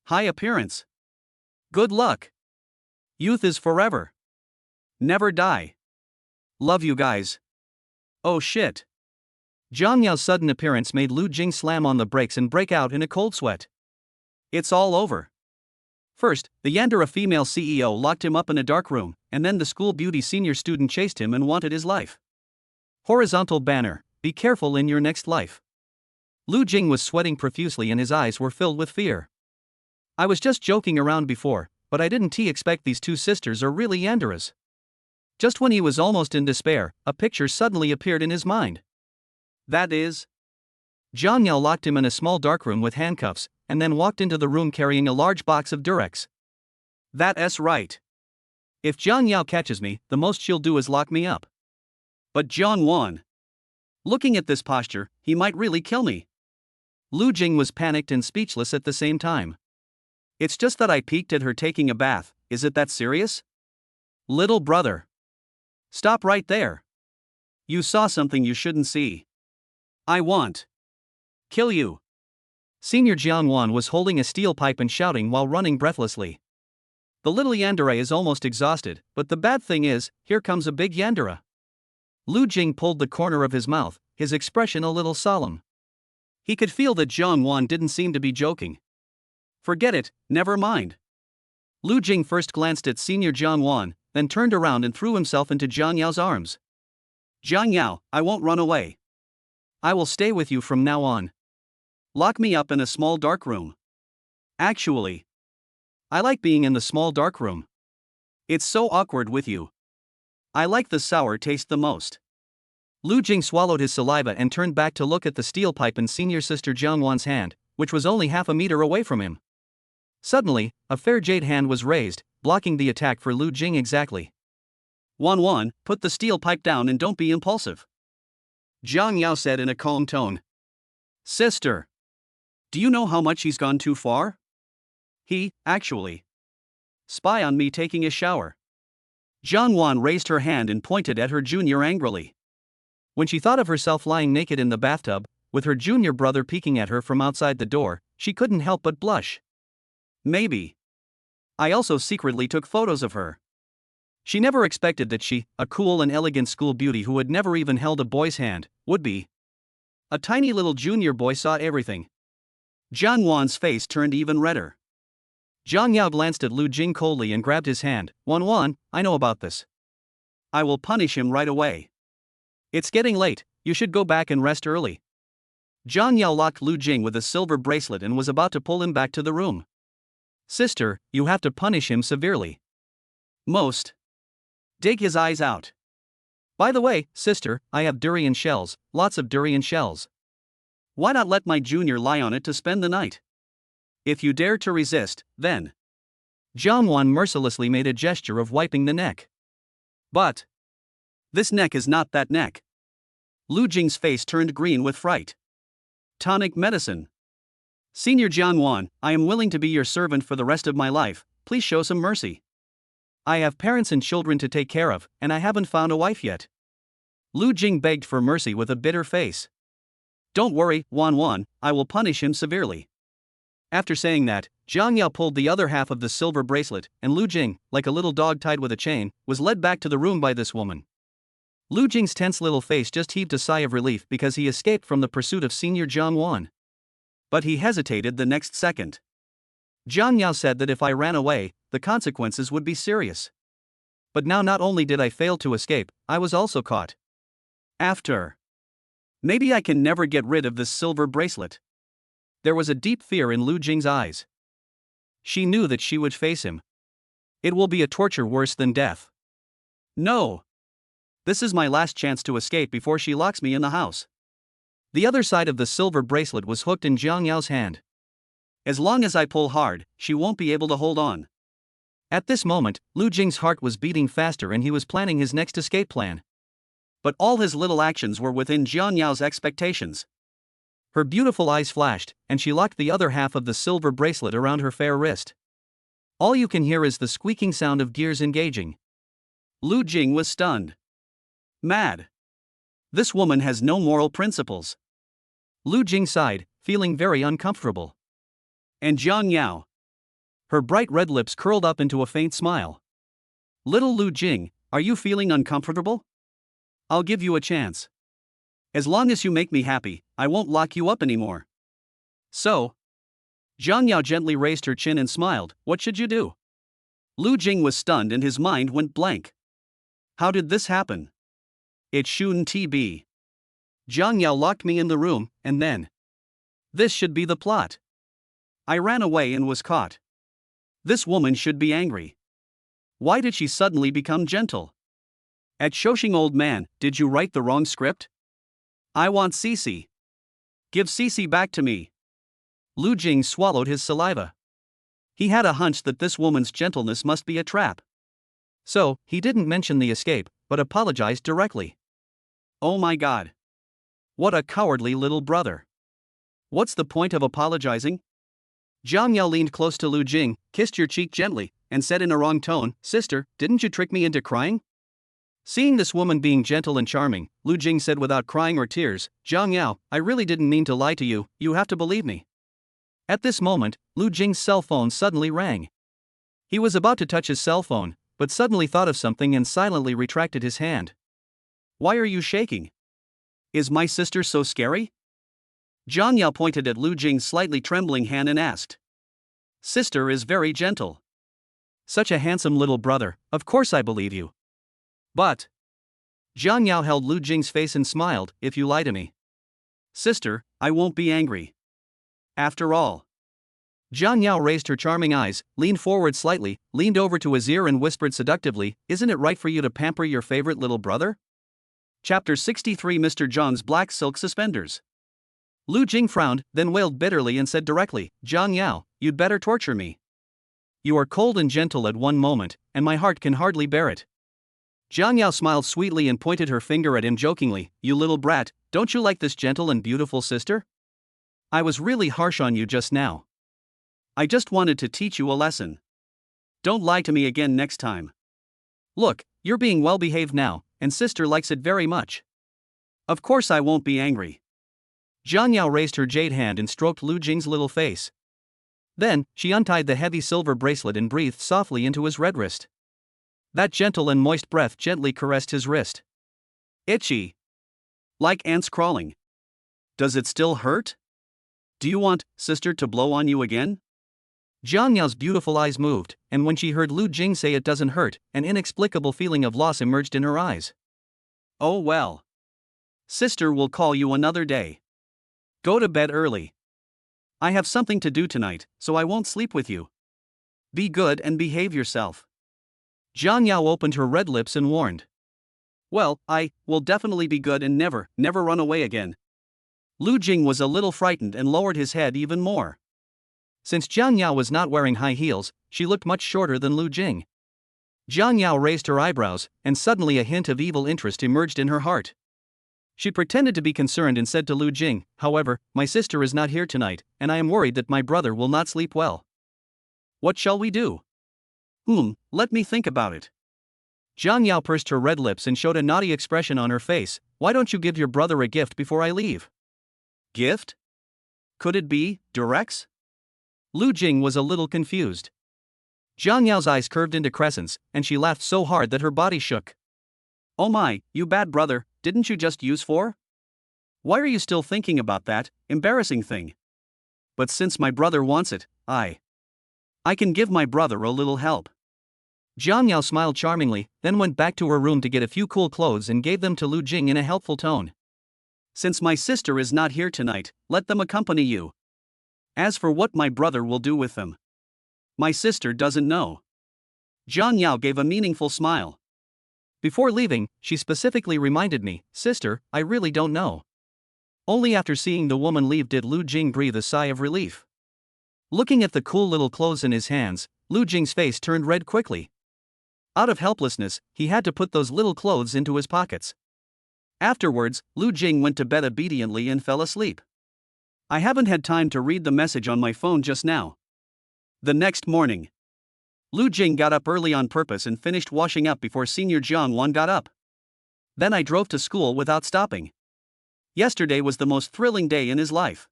High appearance. Good luck. Youth is forever. Never die. Love you guys. Oh shit. Jiang Yao's sudden appearance made Lu Jing slam on the brakes and break out in a cold sweat. It's all over. First, the yandere female CEO locked him up in a dark room, and then the school beauty senior student chased him and wanted his life. Horizontal banner, be careful in your next life. Lu Jing was sweating profusely and his eyes were filled with fear. I was just joking around before, but I didn't expect these two sisters are really yanderes. Just when he was almost in despair, a picture suddenly appeared in his mind. That is. Jiang Yao locked him in a small dark room with handcuffs, and then walked into the room carrying a large box of Durex. That's right. If Jiang Yao catches me, the most she'll do is lock me up. But Jiangwan. Looking at this posture, he might really kill me. Lu Jing was panicked and speechless at the same time. It's just that I peeked at her taking a bath, is it that serious? Little brother. Stop right there. You saw something you shouldn't see. I want. Kill you. Senior Jiangwan was holding a steel pipe and shouting while running breathlessly. The little yandere is almost exhausted, but the bad thing is, here comes a big yandere. Lu Jing pulled the corner of his mouth, his expression a little solemn. He could feel that Jiangwan didn't seem to be joking. Forget it, never mind. Lu Jing first glanced at Senior Jiangwan, then turned around and threw himself into Jiang Yao's arms. Jiang Yao, I won't run away. I will stay with you from now on. Lock me up in a small dark room. Actually, I like being in the small dark room. It's so awkward with you. I like the sour taste the most. Lu Jing swallowed his saliva and turned back to look at the steel pipe in senior sister Jiangwan's hand, which was only half a meter away from him. Suddenly, a fair jade hand was raised, blocking the attack for Lu Jing exactly. Wan, put the steel pipe down and don't be impulsive. Jiang Yao said in a calm tone. Sister. Do you know how much he's gone too far? He, actually, spy on me taking a shower. Jiangwan raised her hand and pointed at her junior angrily. When she thought of herself lying naked in the bathtub, with her junior brother peeking at her from outside the door, she couldn't help but blush. Maybe. I also secretly took photos of her. She never expected that she, a cool and elegant school beauty who had never even held a boy's hand, would be. A tiny little junior boy saw everything. Jiang Wan's face turned even redder. Jiang Yao glanced at Lu Jing coldly and grabbed his hand. Wan, I know about this. I will punish him right away. It's getting late, you should go back and rest early. Jiang Yao locked Lu Jing with a silver bracelet and was about to pull him back to the room. Sister, you have to punish him severely. Most. Dig his eyes out. By the way, sister, I have durian shells, lots of durian shells. Why not let my junior lie on it to spend the night? If you dare to resist, then. Jiang Wan mercilessly made a gesture of wiping the neck. But. This neck is not that neck. Lu Jing's face turned green with fright. Tonic medicine. Senior Jiang Wan, I am willing to be your servant for the rest of my life, please show some mercy. I have parents and children to take care of, and I haven't found a wife yet. Lu Jing begged for mercy with a bitter face. Don't worry, Wan, I will punish him severely. After saying that, Jiang Yao pulled the other half of the silver bracelet, and Lu Jing, like a little dog tied with a chain, was led back to the room by this woman. Lu Jing's tense little face just heaved a sigh of relief because he escaped from the pursuit of Senior Jiang Wan. But he hesitated the next second. Jiang Yao said that if I ran away, the consequences would be serious. But now not only did I fail to escape, I was also caught. After. Maybe I can never get rid of this silver bracelet. There was a deep fear in Lu Jing's eyes. She knew that she would face him. It will be a torture worse than death. No. This is my last chance to escape before she locks me in the house. The other side of the silver bracelet was hooked in Jiang Yao's hand. As long as I pull hard, she won't be able to hold on. At this moment, Lu Jing's heart was beating faster and he was planning his next escape plan. But all his little actions were within Jiang Yao's expectations. Her beautiful eyes flashed, and she locked the other half of the silver bracelet around her fair wrist. All you can hear is the squeaking sound of gears engaging. Lu Jing was stunned. Mad. This woman has no moral principles. Lu Jing sighed, feeling very uncomfortable. And Jiang Yao. Her bright red lips curled up into a faint smile. Little Lu Jing, are you feeling uncomfortable? I'll give you a chance. As long as you make me happy, I won't lock you up anymore. So? Jiang Yao gently raised her chin and smiled. What should you do? Lu Jing was stunned and his mind went blank. How did this happen? It shouldn't be. Jiang Yao locked me in the room, and then. This should be the plot. I ran away and was caught. This woman should be angry. Why did she suddenly become gentle? At Shoshing old man, did you write the wrong script? I want Cece. Give Cece back to me. Lu Jing swallowed his saliva. He had a hunch that this woman's gentleness must be a trap. So, he didn't mention the escape, but apologized directly. Oh my God. What a cowardly little brother. What's the point of apologizing? Jiang Yao leaned close to Lu Jing, kissed her cheek gently, and said in a wrong tone, Sister, didn't you trick me into crying? Seeing this woman being gentle and charming, Lu Jing said without crying or tears, Jiang Yao, I really didn't mean to lie to you, you have to believe me. At this moment, Lu Jing's cell phone suddenly rang. He was about to touch his cell phone, but suddenly thought of something and silently retracted his hand. Why are you shaking? Is my sister so scary? Jiang Yao pointed at Lu Jing's slightly trembling hand and asked. Sister is very gentle. Such a handsome little brother, of course I believe you. But. Jiang Yao held Lu Jing's face and smiled, if you lie to me. Sister, I won't be angry. After all. Jiang Yao raised her charming eyes, leaned forward slightly, leaned over to his ear and whispered seductively, Isn't it right for you to pamper your favorite little brother? Chapter 63 Mr. Zhang's Black Silk Suspenders. Lu Jing frowned, then wailed bitterly and said directly, Jiang Yao, you'd better torture me. You are cold and gentle at one moment, and my heart can hardly bear it. Jiang Yao smiled sweetly and pointed her finger at him jokingly, You little brat, don't you like this gentle and beautiful sister? I was really harsh on you just now. I just wanted to teach you a lesson. Don't lie to me again next time. Look, you're being well behaved now, and sister likes it very much. Of course I won't be angry. Jiang Yao raised her jade hand and stroked Lu Jing's little face. Then, she untied the heavy silver bracelet and breathed softly into his red wrist. That gentle and moist breath gently caressed his wrist. Itchy. Like ants crawling. Does it still hurt? Do you want, sister, to blow on you again? Jiang Yao's beautiful eyes moved, and when she heard Lu Jing say it doesn't hurt, an inexplicable feeling of loss emerged in her eyes. Oh well. Sister will call you another day. Go to bed early. I have something to do tonight, so I won't sleep with you. Be good and behave yourself. Jiang Yao opened her red lips and warned. Well, I will definitely be good and never run away again. Lu Jing was a little frightened and lowered his head even more. Since Jiang Yao was not wearing high heels, she looked much shorter than Lu Jing. Jiang Yao raised her eyebrows, and suddenly a hint of evil interest emerged in her heart. She pretended to be concerned and said to Lu Jing, however, my sister is not here tonight, and I am worried that my brother will not sleep well. What shall we do? Let me think about it. Jiang Yao pursed her red lips and showed a naughty expression on her face. Why don't you give your brother a gift before I leave? Gift? Could it be Durex? Lu Jing was a little confused. Jiang Yao's eyes curved into crescents, and she laughed so hard that her body shook. Oh my, you bad brother, didn't you just use 4? Why are you still thinking about that embarrassing thing? But since my brother wants it, I can give my brother a little help. Jiang Yao smiled charmingly, then went back to her room to get a few cool clothes and gave them to Lu Jing in a helpful tone. Since my sister is not here tonight, let them accompany you. As for what my brother will do with them, my sister doesn't know. Jiang Yao gave a meaningful smile. Before leaving, she specifically reminded me, sister, I really don't know. Only after seeing the woman leave did Lu Jing breathe a sigh of relief. Looking at the cool little clothes in his hands, Lu Jing's face turned red quickly. Out of helplessness, he had to put those little clothes into his pockets. Afterwards, Lu Jing went to bed obediently and fell asleep. I haven't had time to read the message on my phone just now. The next morning, Lu Jing got up early on purpose and finished washing up before Senior Jiang Wan got up. Then I drove to school without stopping. Yesterday was the most thrilling day in his life.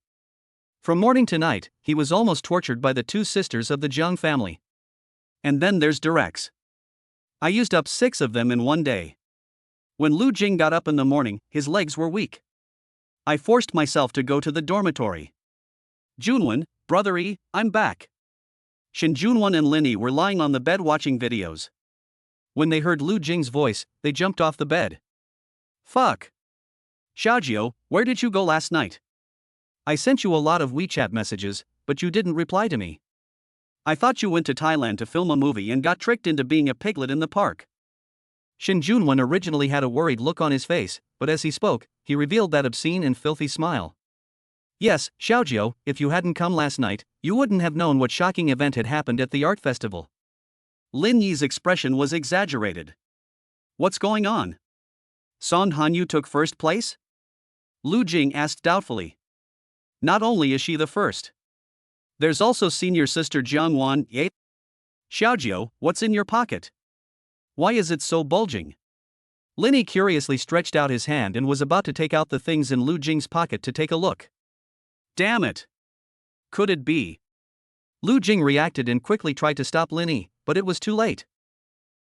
From morning to night, he was almost tortured by the 2 sisters of the Jiang family. And then there's Durex. I used up 6 of them in one day. When Lu Jing got up in the morning, his legs were weak. I forced myself to go to the dormitory. Junwen, brother E, I'm back. Shin Junwen and Lin Yi were lying on the bed watching videos. When they heard Lu Jing's voice, they jumped off the bed. Fuck. Xiaojiu, where did you go last night? I sent you a lot of WeChat messages, but you didn't reply to me. I thought you went to Thailand to film a movie and got tricked into being a piglet in the park. Shin Junwen originally had a worried look on his face, but as he spoke, he revealed that obscene and filthy smile. Yes, Xiaojiu, if you hadn't come last night, you wouldn't have known what shocking event had happened at the art festival. Lin Yi's expression was exaggerated. What's going on? Son Hanyu took first place? Lu Jing asked doubtfully. Not only is she the first. There's also senior sister Jiang Wan, eh? Xiaojiu, what's in your pocket? Why is it so bulging? Lin Yi curiously stretched out his hand and was about to take out the things in Lu Jing's pocket to take a look. Damn it! Could it be? Lu Jing reacted and quickly tried to stop Lin Yi, but it was too late.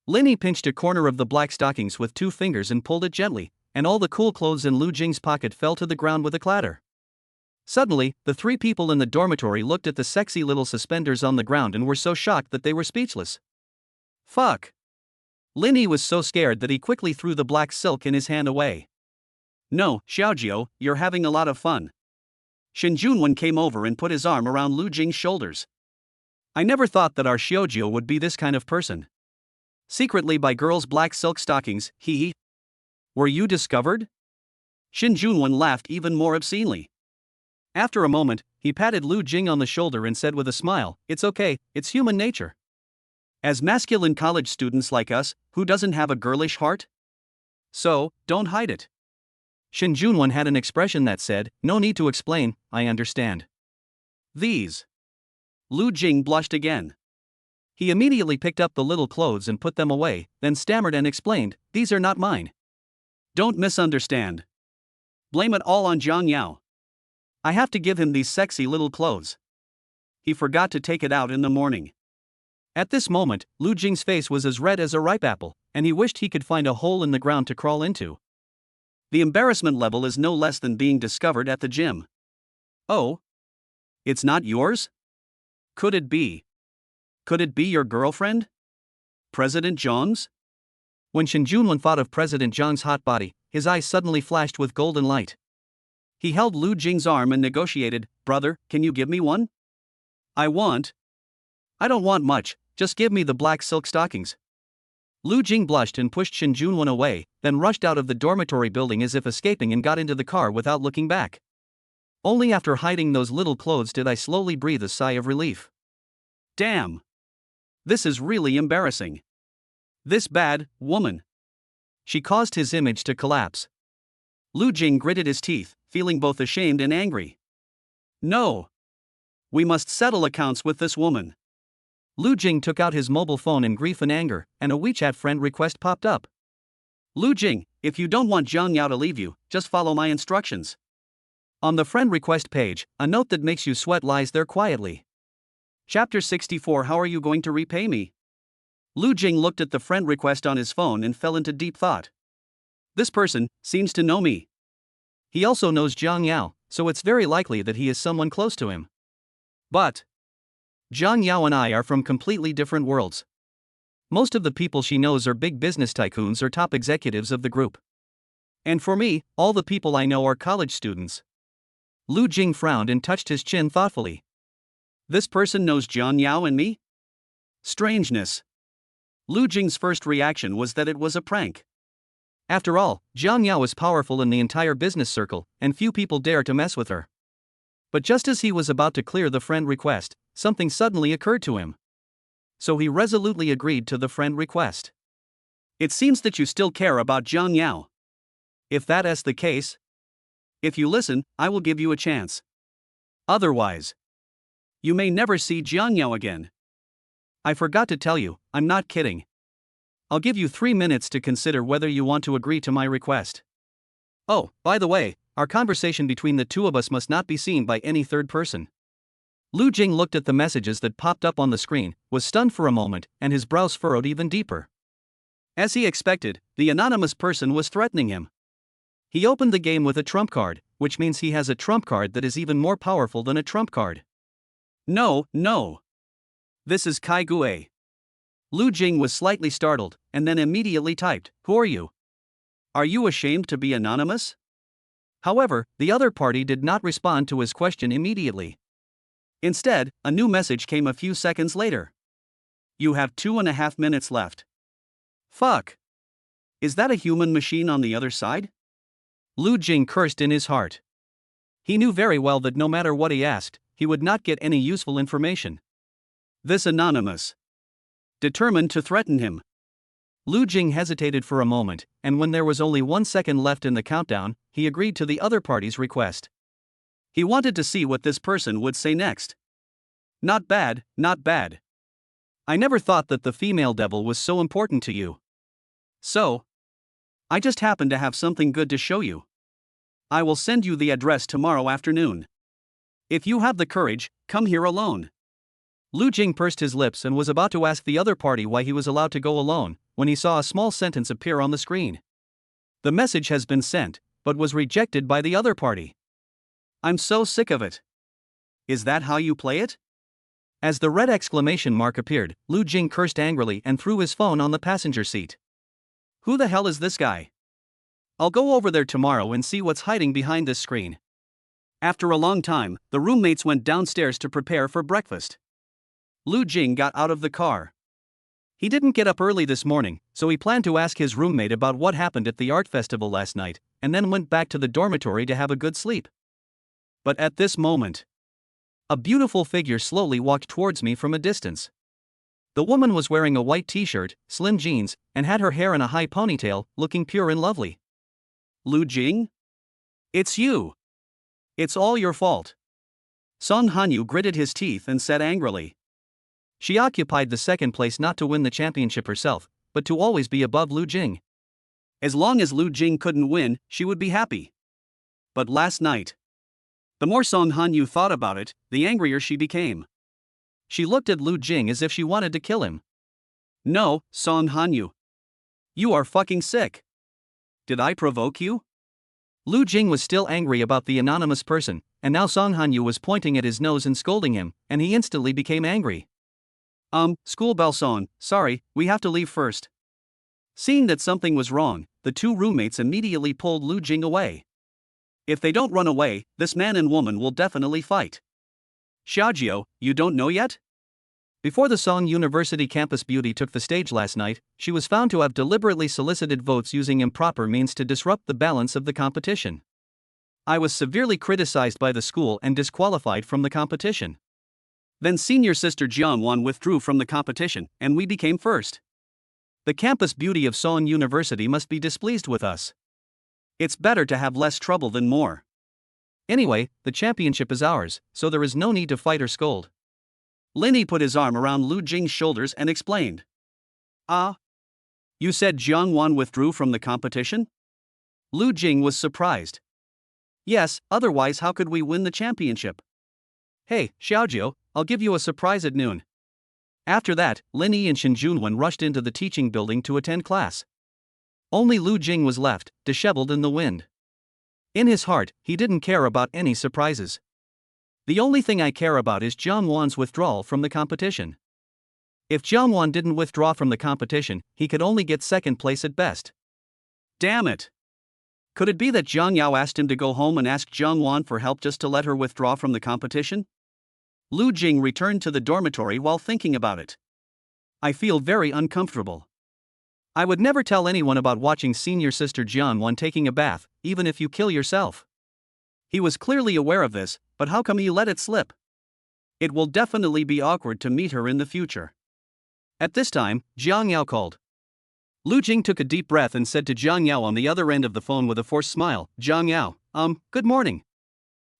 Lin Yi pinched a corner of the black stockings with 2 fingers and pulled it gently, and all the cool clothes in Lu Jing's pocket fell to the ground with a clatter. Suddenly, the 3 people in the dormitory looked at the sexy little suspenders on the ground and were so shocked that they were speechless. Fuck! Lin Yi was so scared that he quickly threw the black silk in his hand away. No, Xiaojiu, you're having a lot of fun. Shin Junwen came over and put his arm around Lu Jing's shoulders. I never thought that our Xiaojiu would be this kind of person. Secretly buy girls' black silk stockings, hee. Were you discovered? Shin Junwen laughed even more obscenely. After a moment, he patted Lu Jing on the shoulder and said with a smile, it's okay, it's human nature. As masculine college students like us, who doesn't have a girlish heart? So, don't hide it. Shin Junwen had an expression that said, no need to explain, I understand. These. Lu Jing blushed again. He immediately picked up the little clothes and put them away, then stammered and explained, these are not mine. Don't misunderstand. Blame it all on Jiang Yao. I have to give him these sexy little clothes. He forgot to take it out in the morning. At this moment, Lu Jing's face was as red as a ripe apple, and he wished he could find a hole in the ground to crawl into. The embarrassment level is no less than being discovered at the gym. Oh? It's not yours? Could it be? Could it be your girlfriend? President Zhang's? When Shen Junlun thought of President Zhang's hot body, his eyes suddenly flashed with golden light. He held Lu Jing's arm and negotiated, "Brother, can you give me one? I don't want much, just give me the black silk stockings." Lu Jing blushed and pushed Shen Junlun away, then rushed out of the dormitory building as if escaping and got into the car without looking back. Only after hiding those little clothes did I slowly breathe a sigh of relief. Damn! This is really embarrassing. This bad woman. She caused his image to collapse. Lu Jing gritted his teeth, feeling both ashamed and angry. No! We must settle accounts with this woman. Lu Jing took out his mobile phone in grief and anger, and a WeChat friend request popped up. Lu Jing, if you don't want Zhang Yao to leave you, just follow my instructions. On the friend request page, a note that makes you sweat lies there quietly. Chapter 64. How are you going to repay me? Lu Jing looked at the friend request on his phone and fell into deep thought. This person seems to know me. He also knows Zhang Yao, so it's very likely that he is someone close to him. But Zhang Yao and I are from completely different worlds. Most of the people she knows are big business tycoons or top executives of the group. And for me, all the people I know are college students. Lu Jing frowned and touched his chin thoughtfully. This person knows Zhang Yao and me? Strangeness. Lu Jing's first reaction was that it was a prank. After all, Zhang Yao is powerful in the entire business circle, and few people dare to mess with her. But just as he was about to clear the friend request, something suddenly occurred to him. So he resolutely agreed to the friend request. It seems that you still care about Zhang Yao. If that is the case, if you listen, I will give you a chance. Otherwise, you may never see Zhang Yao again. I forgot to tell you, I'm not kidding. I'll give you 3 minutes to consider whether you want to agree to my request. Oh, by the way, our conversation between the two of us must not be seen by any third person. Lu Jing looked at the messages that popped up on the screen, was stunned for a moment, and his brows furrowed even deeper. As he expected, the anonymous person was threatening him. He opened the game with a trump card, which means he has a trump card that is even more powerful than a trump card. No. This is Kai Gue. Lu Jing was slightly startled, and then immediately typed, "Who are you? Are you ashamed to be anonymous?" However, the other party did not respond to his question immediately. Instead, a new message came a few seconds later. You have 2.5 minutes left. Fuck. Is that a human machine on the other side? Lu Jing cursed in his heart. He knew very well that no matter what he asked, he would not get any useful information. This anonymous. Determined to threaten him. Lu Jing hesitated for a moment, and when there was only 1 second left in the countdown, he agreed to the other party's request. He wanted to see what this person would say next. Not bad. I never thought that the female devil was so important to you. So, I just happen to have something good to show you. I will send you the address tomorrow afternoon. If you have the courage, come here alone. Lu Jing pursed his lips and was about to ask the other party why he was allowed to go alone, when he saw a small sentence appear on the screen. The message has been sent, but was rejected by the other party. I'm so sick of it. Is that how you play it? As the red exclamation mark appeared, Lu Jing cursed angrily and threw his phone on the passenger seat. Who the hell is this guy? I'll go over there tomorrow and see what's hiding behind this screen. After a long time, the roommates went downstairs to prepare for breakfast. Lu Jing got out of the car. He didn't get up early this morning, so he planned to ask his roommate about what happened at the art festival last night, and then went back to the dormitory to have a good sleep. But at this moment, a beautiful figure slowly walked towards me from a distance. The woman was wearing a white t-shirt, slim jeans, and had her hair in a high ponytail, looking pure and lovely. Lu Jing? It's you. It's all your fault. Song Hanyu gritted his teeth and said angrily. She occupied the second place not to win the championship herself, but to always be above Lu Jing. As long as Lu Jing couldn't win, she would be happy. But last night, the more Song Hanyu thought about it, the angrier she became. She looked at Lu Jing as if she wanted to kill him. No, Song Hanyu. You are fucking sick. Did I provoke you? Lu Jing was still angry about the anonymous person, and now Song Hanyu was pointing at his nose and scolding him, and he instantly became angry. School bell Song, sorry, we have to leave first. Seeing that something was wrong, the two roommates immediately pulled Lu Jing away. If they don't run away, this man and woman will definitely fight. Xiaojiu, you don't know yet? Before the Song University campus beauty took the stage last night, she was found to have deliberately solicited votes using improper means to disrupt the balance of the competition. I was severely criticized by the school and disqualified from the competition. Then senior sister Jiangwan withdrew from the competition, and we became first. The campus beauty of Song University must be displeased with us. It's better to have less trouble than more. Anyway, the championship is ours, so there is no need to fight or scold. Linny put his arm around Lu Jing's shoulders and explained. You said Jiangwan withdrew from the competition? Lu Jing was surprised. Yes, otherwise how could we win the championship? Hey, Xiaojiu, I'll give you a surprise at noon. After that, Linny and Shen Junwen rushed into the teaching building to attend class. Only Lu Jing was left, disheveled in the wind. In his heart, he didn't care about any surprises. The only thing I care about is Jiangwan's withdrawal from the competition. If Jiangwan didn't withdraw from the competition, he could only get second place at best. Damn it! Could it be that Jiang Yao asked him to go home and ask Jiangwan for help just to let her withdraw from the competition? Lu Jing returned to the dormitory while thinking about it. I feel very uncomfortable. I would never tell anyone about watching senior sister Jiangwan taking a bath, even if you kill yourself. He was clearly aware of this, but how come he let it slip? It will definitely be awkward to meet her in the future. At this time, Jiang Yao called. Lu Jing took a deep breath and said to Jiang Yao on the other end of the phone with a forced smile, Jiang Yao, good morning.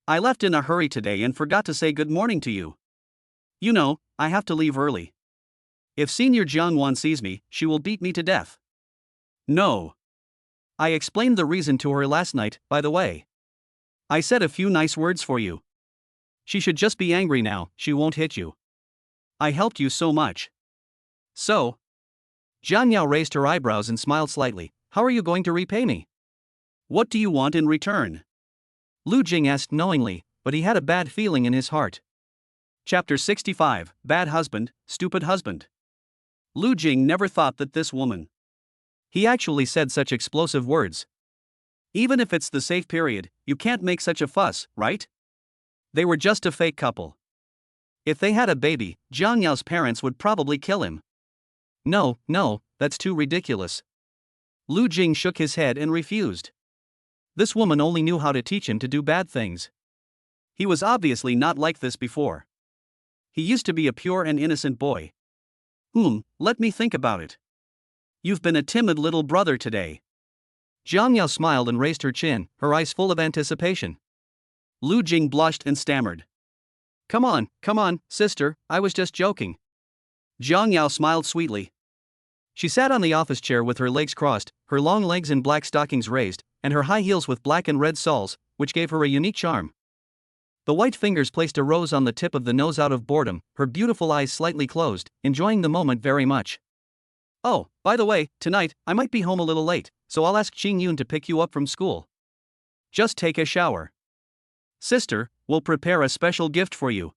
I left in a hurry today and forgot to say good morning to you. You know, I have to leave early. If Senior Jiangwan sees me, she will beat me to death. No. I explained the reason to her last night, by the way. I said a few nice words for you. She should just be angry now, she won't hit you. I helped you so much. So? Jiang Yao raised her eyebrows and smiled slightly. How are you going to repay me? What do you want in return? Lu Jing asked knowingly, but he had a bad feeling in his heart. Chapter 65, Bad Husband, Stupid Husband. Lu Jing never thought that this woman. He actually said such explosive words. Even if it's the safe period, you can't make such a fuss, right? They were just a fake couple. If they had a baby, Jiang Yao's parents would probably kill him. No, that's too ridiculous. Lu Jing shook his head and refused. This woman only knew how to teach him to do bad things. He was obviously not like this before. He used to be a pure and innocent boy. Let me think about it. You've been a timid little brother today. Jiang Yao smiled and raised her chin, her eyes full of anticipation. Lu Jing blushed and stammered. Come on, sister, I was just joking. Jiang Yao smiled sweetly. She sat on the office chair with her legs crossed, her long legs in black stockings raised, and her high heels with black and red soles, which gave her a unique charm. The white fingers placed a rose on the tip of the nose out of boredom, her beautiful eyes slightly closed, enjoying the moment very much. Oh, by the way, tonight, I might be home a little late, so I'll ask Qing Yun to pick you up from school. Just take a shower. Sister, we'll prepare a special gift for you.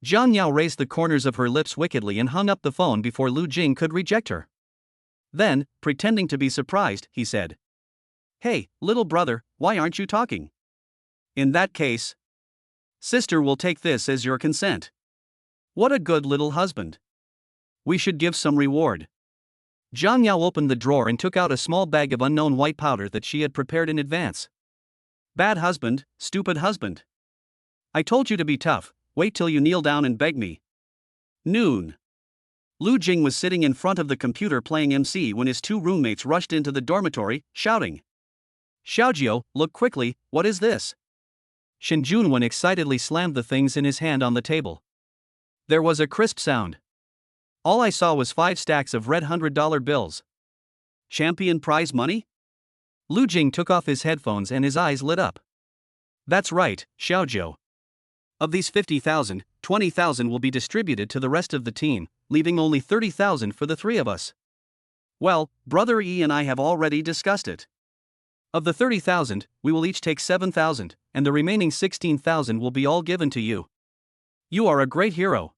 Jiang Yao raised the corners of her lips wickedly and hung up the phone before Lu Jing could reject her. Then, pretending to be surprised, he said. Hey, little brother, why aren't you talking? In that case, sister will take this as your consent. What a good little husband. We should give some reward. Jiang Yao opened the drawer and took out a small bag of unknown white powder that she had prepared in advance. Bad husband, stupid husband. I told you to be tough, wait till you kneel down and beg me. Noon. Lu Jing was sitting in front of the computer playing MC when his two roommates rushed into the dormitory, shouting. Xiaojiu, look quickly, what is this? Shen Junwen excitedly slammed the things in his hand on the table. There was a crisp sound. All I saw was 5 stacks of red $100 bills. Champion prize money? Lu Jing took off his headphones and his eyes lit up. That's right, Xiaojiu. Of these 50,000, 20,000 will be distributed to the rest of the team, leaving only 30,000 for the three of us. Well, Brother E and I have already discussed it. Of the 30,000, we will each take 7,000, and the remaining 16,000 will be all given to you. You are a great hero.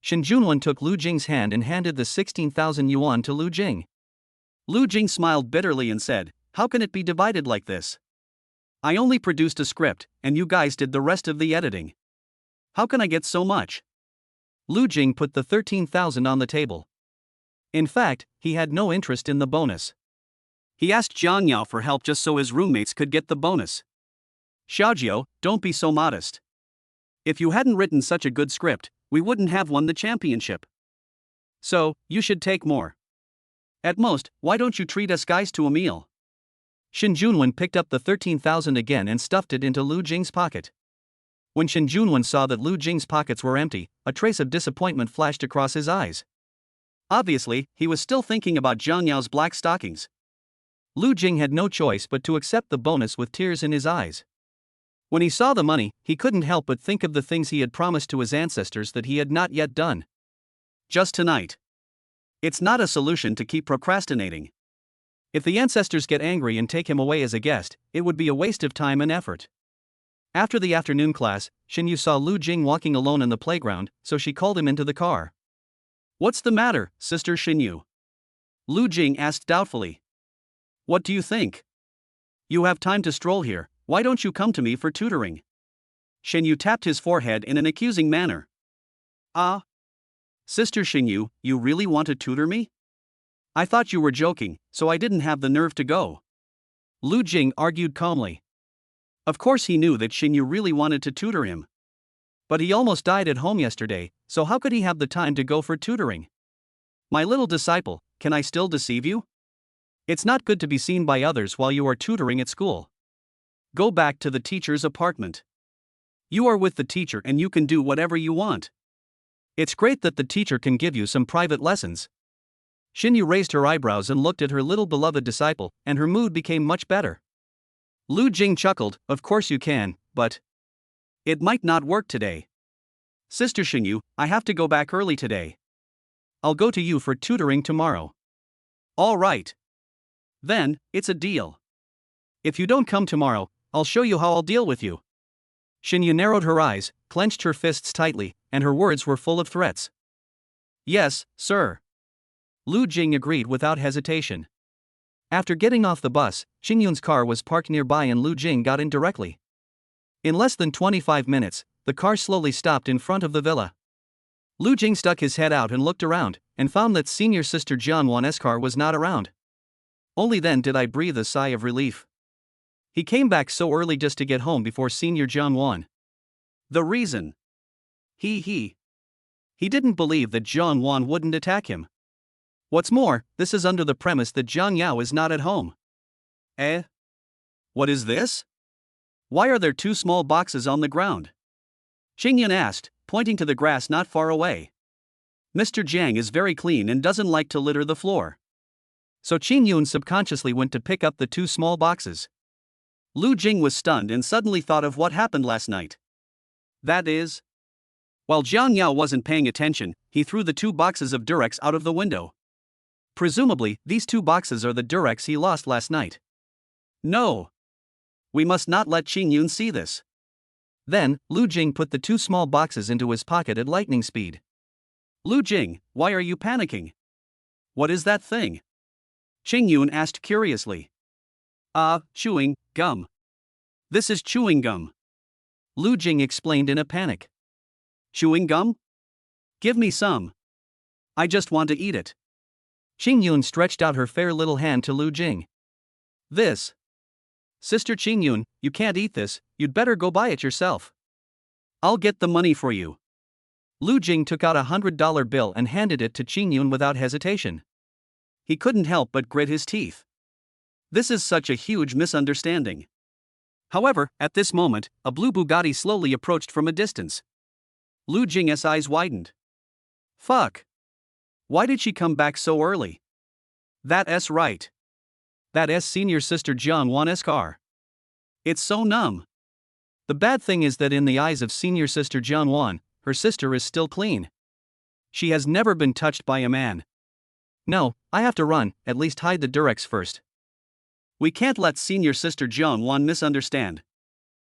Shin Junwen took Lu Jing's hand and handed the 16,000 yuan to Lu Jing. Lu Jing smiled bitterly and said, "How can it be divided like this? I only produced a script, and you guys did the rest of the editing. How can I get so much?" Lu Jing put the 13,000 on the table. In fact, he had no interest in the bonus. He asked Jiang Yao for help just so his roommates could get the bonus. "Xiaojiao, don't be so modest. If you hadn't written such a good script, we wouldn't have won the championship. So, you should take more. At most, why don't you treat us guys to a meal?" Shin Junwen picked up the 13,000 again and stuffed it into Lu Jing's pocket. When Shin Junwen saw that Lu Jing's pockets were empty, a trace of disappointment flashed across his eyes. Obviously, he was still thinking about Jiang Yao's black stockings. Lu Jing had no choice but to accept the bonus with tears in his eyes. When he saw the money, he couldn't help but think of the things he had promised to his ancestors that he had not yet done. Just tonight. It's not a solution to keep procrastinating. If the ancestors get angry and take him away as a guest, it would be a waste of time and effort. After the afternoon class, Shin Yu saw Lu Jing walking alone in the playground, so she called him into the car. "What's the matter, Sister Shin Yu?" Lu Jing asked doubtfully. "What do you think? You have time to stroll here, why don't you come to me for tutoring?" Shin Yu tapped his forehead in an accusing manner. "Ah? Sister Shin Yu, you really want to tutor me? I thought you were joking, so I didn't have the nerve to go." Lu Jing argued calmly. Of course he knew that Shin Yu really wanted to tutor him. But he almost died at home yesterday, so how could he have the time to go for tutoring? "My little disciple, can I still deceive you? It's not good to be seen by others while you are tutoring at school. Go back to the teacher's apartment. You are with the teacher and you can do whatever you want. It's great that the teacher can give you some private lessons." Shin Yu raised her eyebrows and looked at her little beloved disciple, and her mood became much better. Lu Jing chuckled, "Of course you can, but it might not work today. Sister Shin Yu, I have to go back early today. I'll go to you for tutoring tomorrow." "All right. Then, it's a deal. If you don't come tomorrow, I'll show you how I'll deal with you." Shin Yu narrowed her eyes, clenched her fists tightly, and her words were full of threats. "Yes, sir." Lu Jing agreed without hesitation. After getting off the bus, Xingyun's car was parked nearby and Lu Jing got in directly. In less than 25 minutes, the car slowly stopped in front of the villa. Lu Jing stuck his head out and looked around, and found that senior sister Jianwan's car was not around. Only then did I breathe a sigh of relief. He came back so early just to get home before senior Jianwan. The reason? He didn't believe that Jianwan wouldn't attack him. What's more, this is under the premise that Jiang Yao is not at home. Eh? What is this? Why are there two small boxes on the ground? Qingyun asked, pointing to the grass not far away. Mr. Jiang is very clean and doesn't like to litter the floor. So Qingyun subconsciously went to pick up the two small boxes. Lu Jing was stunned and suddenly thought of what happened last night. That is, while Jiang Yao wasn't paying attention, he threw the two boxes of Durex out of the window. Presumably, these two boxes are the Durex he lost last night. No. We must not let Qingyun see this. Then, Lu Jing put the two small boxes into his pocket at lightning speed. Lu Jing, why are you panicking? What is that thing? Qingyun asked curiously. Chewing gum. This is chewing gum. Lu Jing explained in a panic. Chewing gum? Give me some. I just want to eat it. Qingyun stretched out her fair little hand to Lu Jing. This. Sister Qingyun, you can't eat this, you'd better go buy it yourself. I'll get the money for you. Lu Jing took out $100 bill and handed it to Qingyun without hesitation. He couldn't help but grit his teeth. This is such a huge misunderstanding. However, at this moment, a blue Bugatti slowly approached from a distance. Lu Jing's eyes widened. Fuck. Why did she come back so early? That's right. That's senior sister Jianwan's car. It's so numb. The bad thing is that in the eyes of senior sister Jianwan, her sister is still clean. She has never been touched by a man. No, I have to run, at least hide the Durex first. We can't let senior sister Jiangwan misunderstand.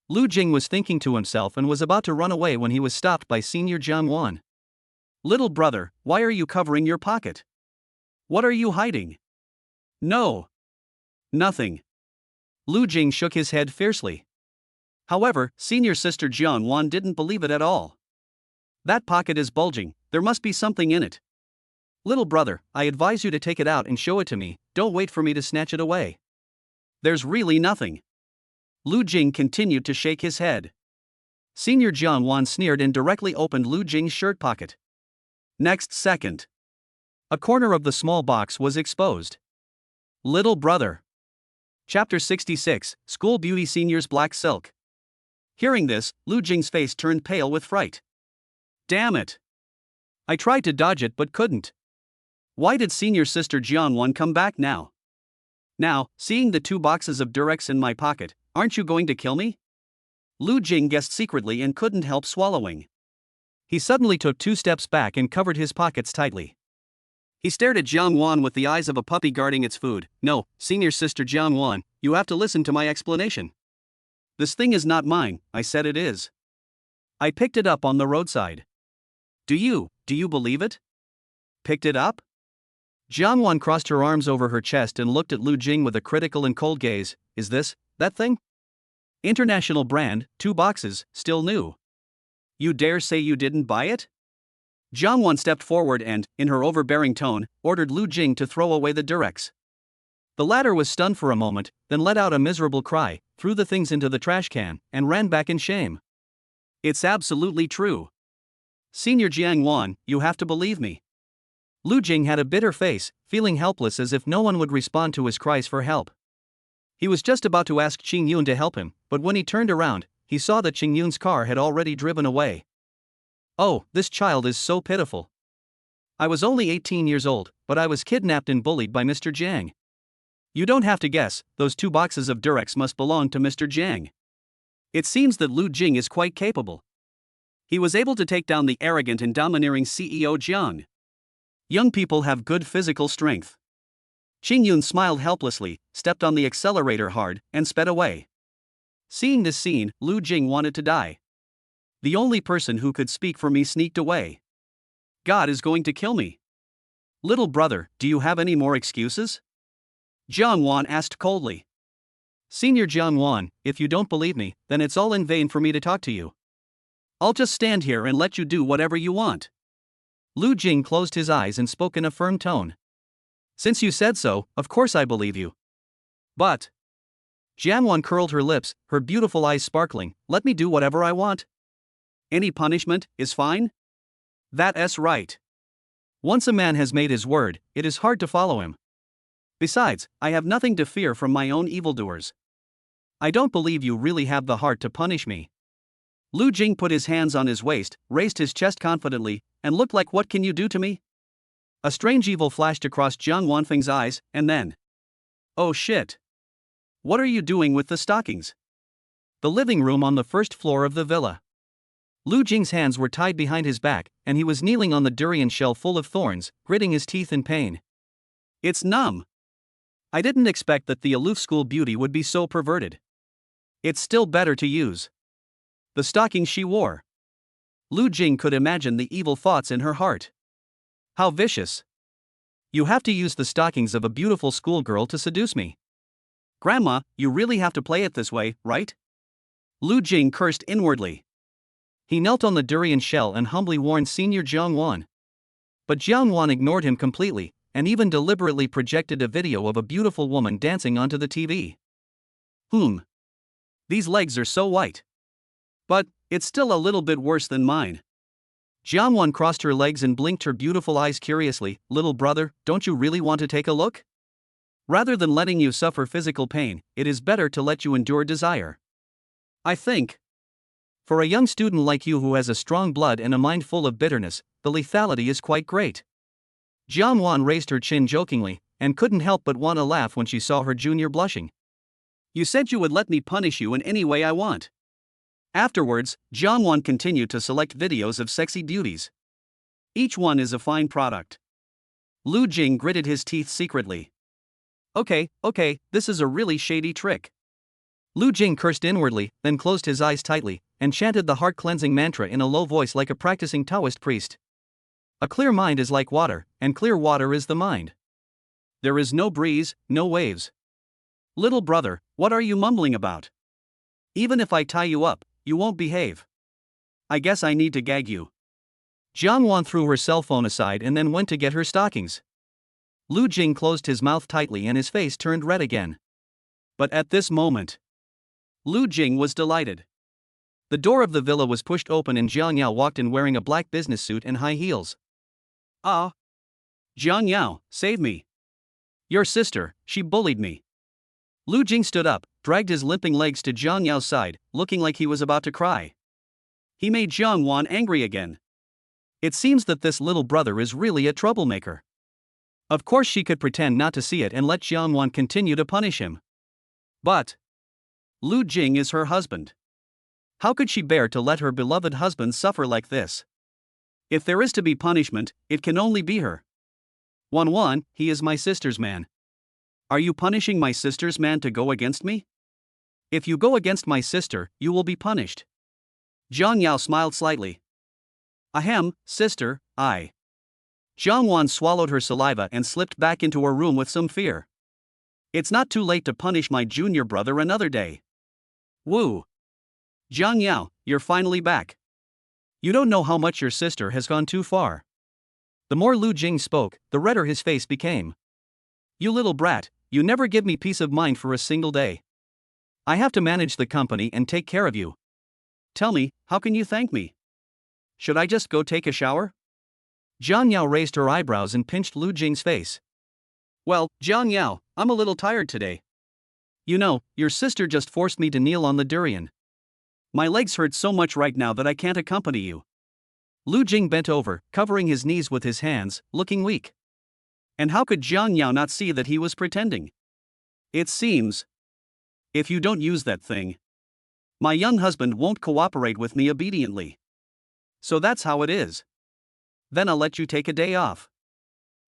Lu Jing was thinking to himself and was about to run away when he was stopped by senior Jiangwan. Little brother, why are you covering your pocket? What are you hiding? No. Nothing. Lu Jing shook his head fiercely. However, senior sister Jiangwan didn't believe it at all. That pocket is bulging, there must be something in it. Little brother, I advise you to take it out and show it to me, don't wait for me to snatch it away. There's really nothing. Lu Jing continued to shake his head. Senior Jiangwan sneered and directly opened Lu Jing's shirt pocket. Next second, a corner of the small box was exposed. Little brother. Chapter 66, School Beauty Senior's Black Silk. Hearing this, Lu Jing's face turned pale with fright. Damn it. I tried to dodge it but couldn't. Why did senior sister Jiangwan come back now? Now, seeing the 2 boxes of Durex in my pocket, aren't you going to kill me? Lu Jing guessed secretly and couldn't help swallowing. He suddenly took 2 steps back and covered his pockets tightly. He stared at Jiangwan with the eyes of a puppy guarding its food. No, senior sister Jiangwan, you have to listen to my explanation. This thing is not mine, I said it is. I picked it up on the roadside. Do you believe it? Picked it up? Jiangwan crossed her arms over her chest and looked at Lu Jing with a critical and cold gaze. Is this, that thing? International brand, 2 boxes, still new. You dare say you didn't buy it? Jiangwan stepped forward and, in her overbearing tone, ordered Lu Jing to throw away the Durex. The latter was stunned for a moment, then let out a miserable cry, threw the things into the trash can, and ran back in shame. It's absolutely true. Senior Jiangwan, you have to believe me. Lu Jing had a bitter face, feeling helpless as if no one would respond to his cries for help. He was just about to ask Qing Yun to help him, but when he turned around, he saw that Qing Yun's car had already driven away. Oh, this child is so pitiful. I was only 18 years old, but I was kidnapped and bullied by Mr. Jiang. You don't have to guess, those 2 boxes of Durex must belong to Mr. Jiang. It seems that Lu Jing is quite capable. He was able to take down the arrogant and domineering CEO Jiang. Young people have good physical strength. Qing Yun smiled helplessly, stepped on the accelerator hard, and sped away. Seeing this scene, Lu Jing wanted to die. The only person who could speak for me sneaked away. God is going to kill me. Little brother, do you have any more excuses? Jiangwan asked coldly. Senior Jiangwan, if you don't believe me, then it's all in vain for me to talk to you. I'll just stand here and let you do whatever you want. Lu Jing closed his eyes and spoke in a firm tone. Since you said so, of course I believe you. But Jiangwan curled her lips, her beautiful eyes sparkling. Let me do whatever I want. Any punishment is fine? That's right. Once a man has made his word, it is hard to follow him. Besides, I have nothing to fear from my own evildoers. I don't believe you really have the heart to punish me. Lu Jing put his hands on his waist, raised his chest confidently, and looked like, what can you do to me? A strange evil flashed across Jiang Wanfeng's eyes, and then, oh shit. What are you doing with the stockings? The living room on the first floor of the villa. Lu Jing's hands were tied behind his back, and he was kneeling on the durian shell full of thorns, gritting his teeth in pain. It's numb. I didn't expect that the aloof school beauty would be so perverted. It's still better to use the stockings she wore. Lu Jing could imagine the evil thoughts in her heart. How vicious. You have to use the stockings of a beautiful schoolgirl to seduce me. Grandma, you really have to play it this way, right? Lu Jing cursed inwardly. He knelt on the durian shell and humbly warned Senior Jiangwan. But Jiangwan ignored him completely, and even deliberately projected a video of a beautiful woman dancing onto the TV. These legs are so white. But it's still a little bit worse than mine. Jiangwan crossed her legs and blinked her beautiful eyes curiously. Little brother, don't you really want to take a look? Rather than letting you suffer physical pain, it is better to let you endure desire. I think. For a young student like you who has a strong blood and a mind full of bitterness, the lethality is quite great. Jiangwan raised her chin jokingly, and couldn't help but want to laugh when she saw her junior blushing. You said you would let me punish you in any way I want. Afterwards, Jiangwan continued to select videos of sexy beauties. Each one is a fine product. Lu Jing gritted his teeth secretly. Okay, this is a really shady trick. Lu Jing cursed inwardly, then closed his eyes tightly, and chanted the heart-cleansing mantra in a low voice like a practicing Taoist priest. A clear mind is like water, and clear water is the mind. There is no breeze, no waves. Little brother, what are you mumbling about? Even if I tie you up, you won't behave. I guess I need to gag you. Jiangwan threw her cell phone aside and then went to get her stockings. Lu Jing closed his mouth tightly and his face turned red again. But at this moment, Lu Jing was delighted. The door of the villa was pushed open and Jiang Yao walked in wearing a black business suit and high heels. Ah! Jiang Yao, save me. Your sister, she bullied me. Lu Jing stood up, dragged his limping legs to Jiang Yao's side, looking like he was about to cry. He made Jiangwan angry again. It seems that this little brother is really a troublemaker. Of course she could pretend not to see it and let Jiangwan continue to punish him. But Lu Jing is her husband. How could she bear to let her beloved husband suffer like this? If there is to be punishment, it can only be her. 1-1, he is my sister's man. Are you punishing my sister's man to go against me? If you go against my sister, you will be punished. Jiang Yao smiled slightly. Ahem, sister, I. Jiangwan swallowed her saliva and slipped back into her room with some fear. It's not too late to punish my junior brother another day. Woo! Jiang Yao, you're finally back. You don't know how much your sister has gone too far. The more Lu Jing spoke, the redder his face became. You little brat, you never give me peace of mind for a single day. I have to manage the company and take care of you. Tell me, how can you thank me? Should I just go take a shower? Jiang Yao raised her eyebrows and pinched Lu Jing's face. Well, Jiang Yao, I'm a little tired today. You know, your sister just forced me to kneel on the durian. My legs hurt so much right now that I can't accompany you. Lu Jing bent over, covering his knees with his hands, looking weak. And how could Jiang Yao not see that he was pretending? It seems. If you don't use that thing, my young husband won't cooperate with me obediently. So that's how it is. Then I'll let you take a day off.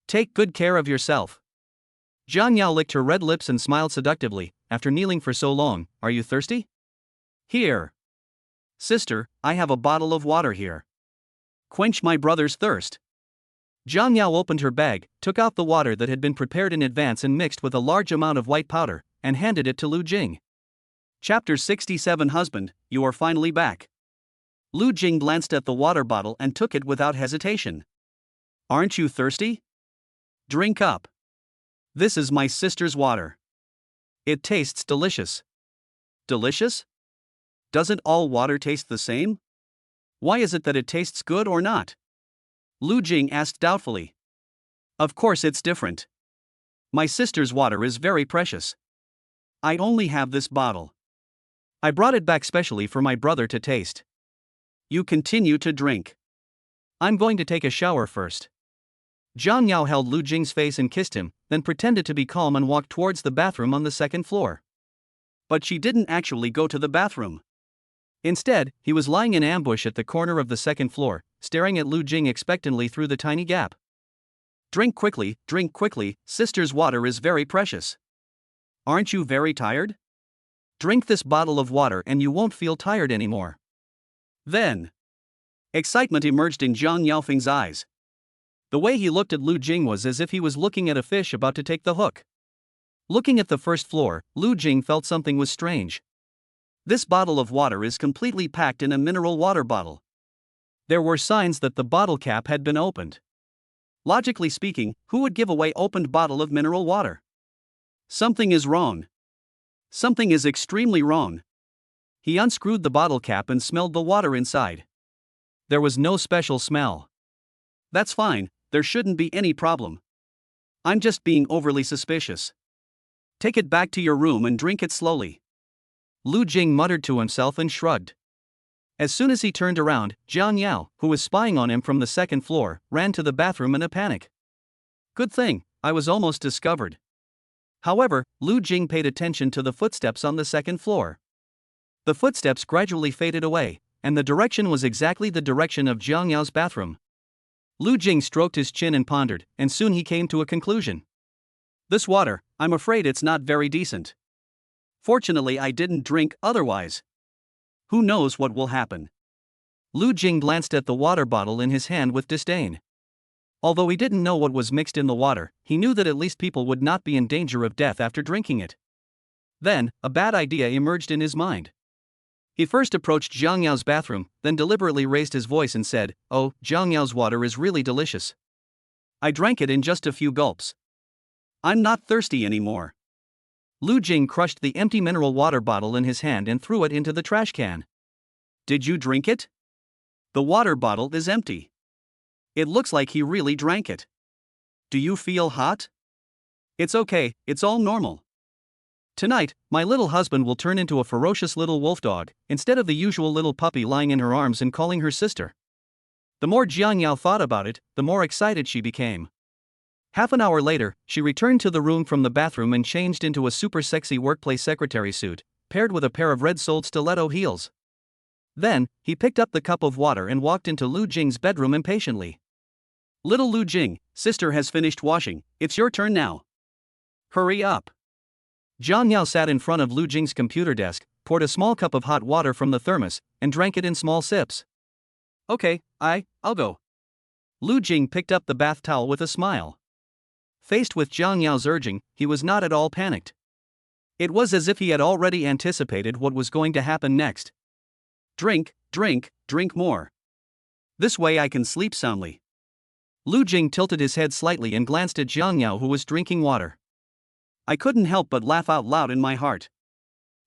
Take good care of yourself. Jiang Yao licked her red lips and smiled seductively. After kneeling for so long, are you thirsty? Here. Sister, I have a bottle of water here. Quench my brother's thirst. Jiang Yao opened her bag, took out the water that had been prepared in advance and mixed with a large amount of white powder, and handed it to Lu Jing. Chapter 67 Husband, you are finally back. Lu Jing glanced at the water bottle and took it without hesitation. Aren't you thirsty? Drink up. This is my sister's water. It tastes delicious. Delicious? Doesn't all water taste the same? Why is it that it tastes good or not? Lu Jing asked doubtfully. Of course it's different. My sister's water is very precious. I only have this bottle. I brought it back specially for my brother to taste. You continue to drink. I'm going to take a shower first. Jiang Yao held Lu Jing's face and kissed him, then pretended to be calm and walked towards the bathroom on the second floor. But she didn't actually go to the bathroom. Instead, he was lying in ambush at the corner of the second floor, staring at Lu Jing expectantly through the tiny gap. Drink quickly, sister's water is very precious. Aren't you very tired? Drink this bottle of water and you won't feel tired anymore. Then, excitement emerged in Zhang Yaofeng's eyes. The way he looked at Lu Jing was as if he was looking at a fish about to take the hook. Looking at the first floor, Lu Jing felt something was strange. This bottle of water is completely packed in a mineral water bottle. There were signs that the bottle cap had been opened. Logically speaking, who would give away opened bottle of mineral water? Something is wrong. Something is extremely wrong. He unscrewed the bottle cap and smelled the water inside. There was no special smell. That's fine, there shouldn't be any problem. I'm just being overly suspicious. Take it back to your room and drink it slowly. Lu Jing muttered to himself and shrugged. As soon as he turned around, Jiang Yao, who was spying on him from the second floor, ran to the bathroom in a panic. Good thing, I was almost discovered. However, Lu Jing paid attention to the footsteps on the second floor. The footsteps gradually faded away, and the direction was exactly the direction of Jiang Yao's bathroom. Lu Jing stroked his chin and pondered, and soon he came to a conclusion. This water, I'm afraid it's not very decent. Fortunately, I didn't drink, otherwise. Who knows what will happen? Lu Jing glanced at the water bottle in his hand with disdain. Although he didn't know what was mixed in the water, he knew that at least people would not be in danger of death after drinking it. Then, a bad idea emerged in his mind. He first approached Jiang Yao's bathroom, then deliberately raised his voice and said, "Oh, Jiang Yao's water is really delicious. I drank it in just a few gulps. I'm not thirsty anymore." Lu Jing crushed the empty mineral water bottle in his hand and threw it into the trash can. "Did you drink it? The water bottle is empty. It looks like he really drank it. Do you feel hot? It's okay, it's all normal. Tonight, my little husband will turn into a ferocious little wolf dog, instead of the usual little puppy lying in her arms and calling her sister." The more Jiang Yao thought about it, the more excited she became. Half an hour later, she returned to the room from the bathroom and changed into a super sexy workplace secretary suit, paired with a pair of red-soled stiletto heels. Then, he picked up the cup of water and walked into Lu Jing's bedroom impatiently. "Little Lu Jing, sister has finished washing, it's your turn now. Hurry up." Jiang Yao sat in front of Lu Jing's computer desk, poured a small cup of hot water from the thermos, and drank it in small sips. "Okay, I'll go." Lu Jing picked up the bath towel with a smile. Faced with Jiang Yao's urging, he was not at all panicked. It was as if he had already anticipated what was going to happen next. "Drink, drink, drink more. This way I can sleep soundly." Lu Jing tilted his head slightly and glanced at Jiang Yao, who was drinking water. I couldn't help but laugh out loud in my heart.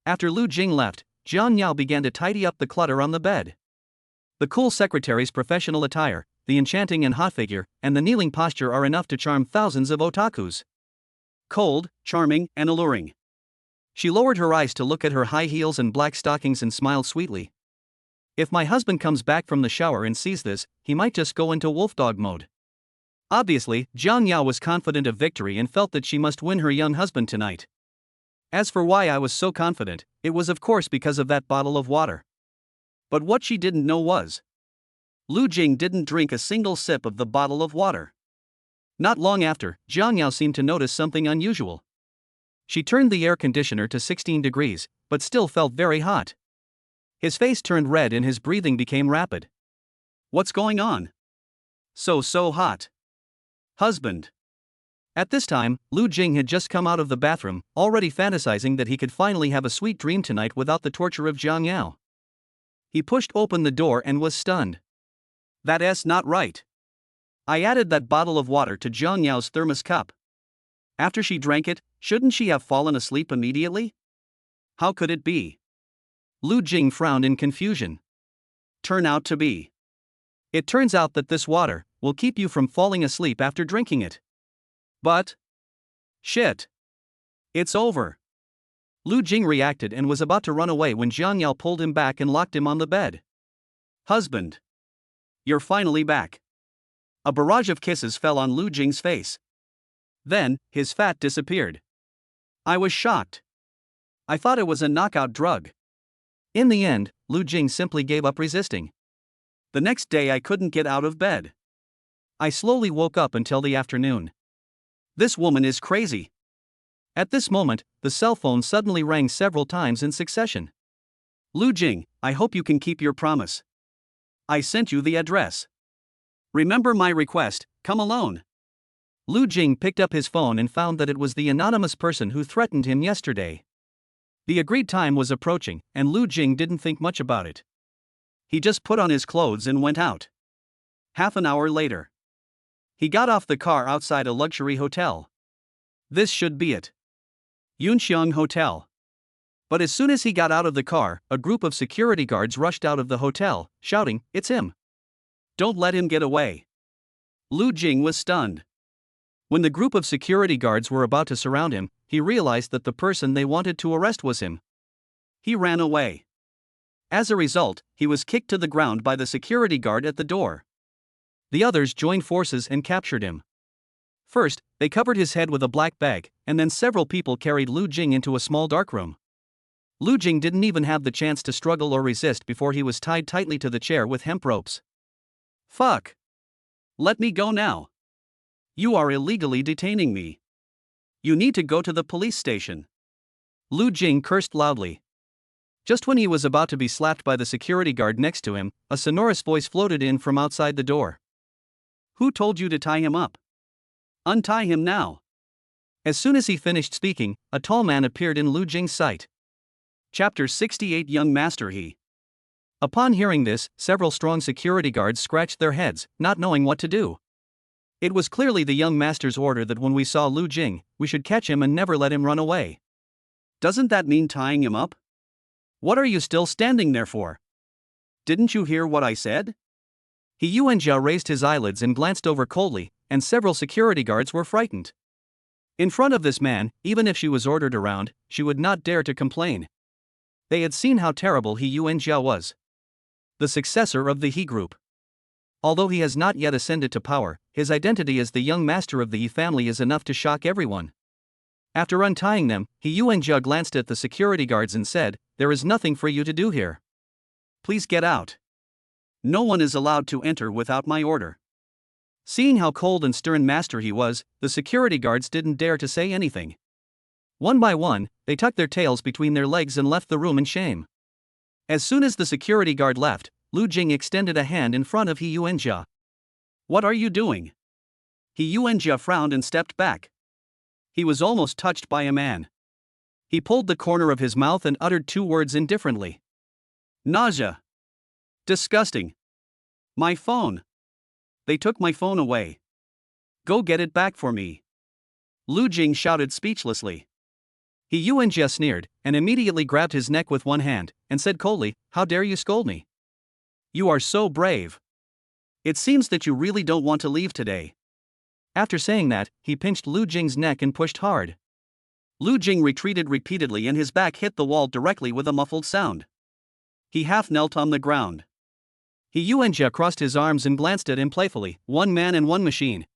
After Lu Jing left, Jiang Yao began to tidy up the clutter on the bed. The cool secretary's professional attire, the enchanting and hot figure, and the kneeling posture are enough to charm thousands of otakus. Cold, charming, and alluring. She lowered her eyes to look at her high heels and black stockings and smiled sweetly. If my husband comes back from the shower and sees this, he might just go into wolfdog mode. Obviously, Jiang Yao was confident of victory and felt that she must win her young husband tonight. As for why I was so confident, it was of course because of that bottle of water. But what she didn't know was, Lu Jing didn't drink a single sip of the bottle of water. Not long after, Jiang Yao seemed to notice something unusual. She turned the air conditioner to 16 degrees, but still felt very hot. His face turned red and his breathing became rapid. "What's going on? So hot. Husband." At this time, Lu Jing had just come out of the bathroom, already fantasizing that he could finally have a sweet dream tonight without the torture of Jiang Yao. He pushed open the door and was stunned. "That's not right. I added that bottle of water to Jiang Yao's thermos cup. After she drank it, shouldn't she have fallen asleep immediately? How could it be?" Lu Jing frowned in confusion. "Turn out to be. It turns out that this water will keep you from falling asleep after drinking it. But shit. It's over." Lu Jing reacted and was about to run away when Jiang Yao pulled him back and locked him on the bed. "Husband. You're finally back." A barrage of kisses fell on Lu Jing's face. Then, his fat disappeared. I was shocked. I thought it was a knockout drug. In the end, Lu Jing simply gave up resisting. The next day I couldn't get out of bed. I slowly woke up until the afternoon. This woman is crazy. At this moment, the cell phone suddenly rang several times in succession. "Lu Jing, I hope you can keep your promise. I sent you the address. Remember my request, come alone." Lu Jing picked up his phone and found that it was the anonymous person who threatened him yesterday. The agreed time was approaching, and Lu Jing didn't think much about it. He just put on his clothes and went out. Half an hour later, he got off the car outside a luxury hotel. This should be it. Yunxiang Hotel. But as soon as he got out of the car, a group of security guards rushed out of the hotel, shouting, "It's him! Don't let him get away!" Lu Jing was stunned. When the group of security guards were about to surround him, he realized that the person they wanted to arrest was him. He ran away. As a result, he was kicked to the ground by the security guard at the door. The others joined forces and captured him. First, they covered his head with a black bag, and then several people carried Lu Jing into a small darkroom. Lu Jing didn't even have the chance to struggle or resist before he was tied tightly to the chair with hemp ropes. Fuck! Let me go now. You are illegally detaining me. You need to go to the police station. Lu Jing cursed loudly. Just when he was about to be slapped by the security guard next to him, a sonorous voice floated in from outside the door. Who told you to tie him up? Untie him now. As soon as he finished speaking, a tall man appeared in Lu Jing's sight. Chapter 68 Young Master He. Upon hearing this, several strong security guards scratched their heads, not knowing what to do. It was clearly the young master's order that when we saw Lu Jing, we should catch him and never let him run away. Doesn't that mean tying him up? What are you still standing there for? Didn't you hear what I said? He Yuanjia raised his eyelids and glanced over coldly, and several security guards were frightened. In front of this man, even if she was ordered around, she would not dare to complain. They had seen how terrible He Yuanjia was. The successor of the He group. Although he has not yet ascended to power, his identity as the young master of the He family is enough to shock everyone. After untying them, He Yuanjia glanced at the security guards and said, "There is nothing for you to do here. Please get out. No one is allowed to enter without my order." Seeing how cold and stern master he was, the security guards didn't dare to say anything. One by one, they tucked their tails between their legs and left the room in shame. As soon as the security guard left, Lu Jing extended a hand in front of He Yuanjia. What are you doing? He Yuanjia frowned and stepped back. He was almost touched by a man. He pulled the corner of his mouth and uttered two words indifferently. Nausea. Disgusting. My phone. They took my phone away. Go get it back for me. Lu Jing shouted speechlessly. He Yuanjia sneered, and immediately grabbed his neck with one hand, and said coldly, "How dare you scold me? You are so brave. It seems that you really don't want to leave today." After saying that, he pinched Lu Jing's neck and pushed hard. Lu Jing retreated repeatedly and his back hit the wall directly with a muffled sound. He half knelt on the ground. He Yuanjia crossed his arms and glanced at him playfully, "One man and one machine.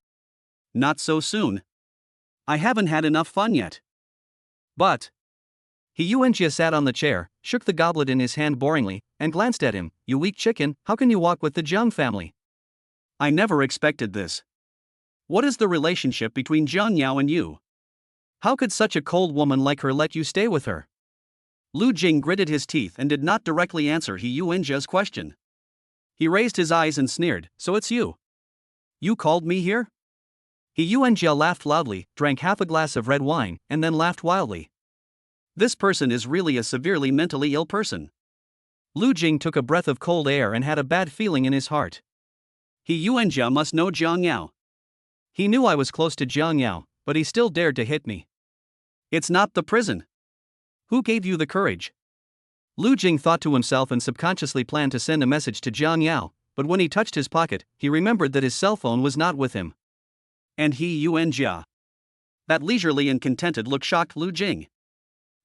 Not so soon. I haven't had enough fun yet." But He Yuanjia sat on the chair, shook the goblet in his hand boringly, and glanced at him. "You weak chicken, how can you walk with the Jiang family? I never expected this. What is the relationship between Jiang Yao and you? How could such a cold woman like her let you stay with her?" Lu Jing gritted his teeth and did not directly answer He Yuanjia's question. He raised his eyes and sneered, "So it's you? You called me here?" He Yuanjia laughed loudly, drank half a glass of red wine, and then laughed wildly. This person is really a severely mentally ill person. Lu Jing took a breath of cold air and had a bad feeling in his heart. He Yuanjia must know Jiang Yao. He knew I was close to Jiang Yao, but he still dared to hit me. It's not the prison. Who gave you the courage? Lu Jing thought to himself and subconsciously planned to send a message to Jiang Yao, but when he touched his pocket, he remembered that his cell phone was not with him. And He Yuanjia. That leisurely and contented look shocked Lu Jing.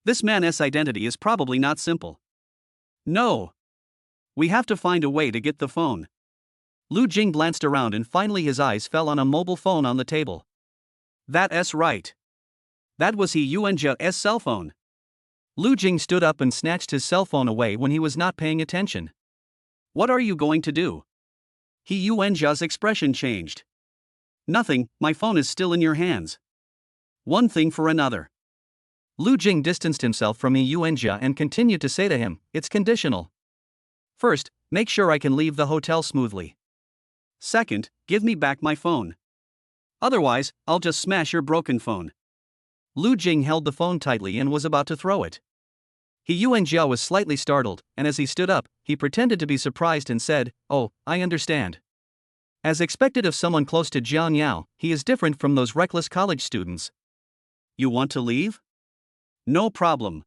This man's identity is probably not simple. No. We have to find a way to get the phone. Lu Jing glanced around and finally his eyes fell on a mobile phone on the table. That's right. That was He Yuanjia's cell phone. Lu Jing stood up and snatched his cell phone away when he was not paying attention. What are you going to do? He Yuanjia's expression changed. Nothing, my phone is still in your hands. One thing for another. Lu Jing distanced himself from He Yuanjia and continued to say to him, "It's conditional. First, make sure I can leave the hotel smoothly. Second, give me back my phone. Otherwise, I'll just smash your broken phone." Lu Jing held the phone tightly and was about to throw it. He Yuanjia was slightly startled, and as he stood up, he pretended to be surprised and said, "Oh, I understand." As expected of someone close to Jiang Yao, he is different from those reckless college students. You want to leave? No problem.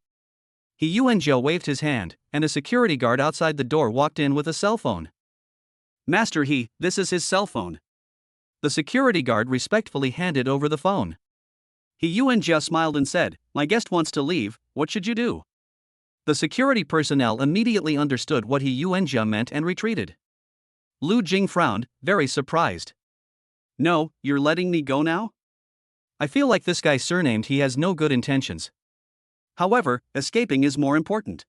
He Yuanjia waved his hand, and a security guard outside the door walked in with a cell phone. "Master He, this is his cell phone." The security guard respectfully handed over the phone. He Yuanjia smiled and said, "My guest wants to leave, what should you do?" The security personnel immediately understood what He Yuanjia meant and retreated. Lu Jing frowned, very surprised. "No, you're letting me go now? I feel like this guy surnamed He has no good intentions." However, escaping is more important.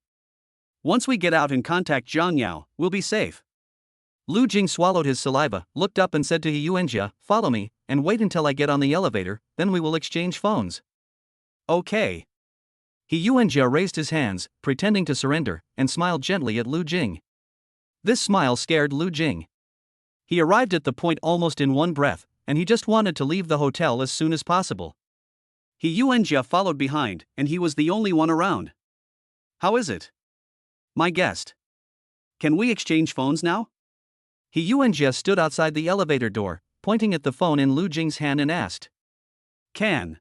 Once we get out and contact Zhang Yao, we'll be safe. Lu Jing swallowed his saliva, looked up and said to Yuanjia, "Follow me, and wait until I get on the elevator, then we will exchange phones." Okay. Yuanjia raised his hands, pretending to surrender, and smiled gently at Lu Jing. This smile scared Lu Jing. He arrived at the point almost in one breath, and he just wanted to leave the hotel as soon as possible. Yuanjia followed behind, and he was the only one around. "How is it, my guest? Can we exchange phones now?" Yuanjia stood outside the elevator door, pointing at the phone in Lu Jing's hand and asked. "Can.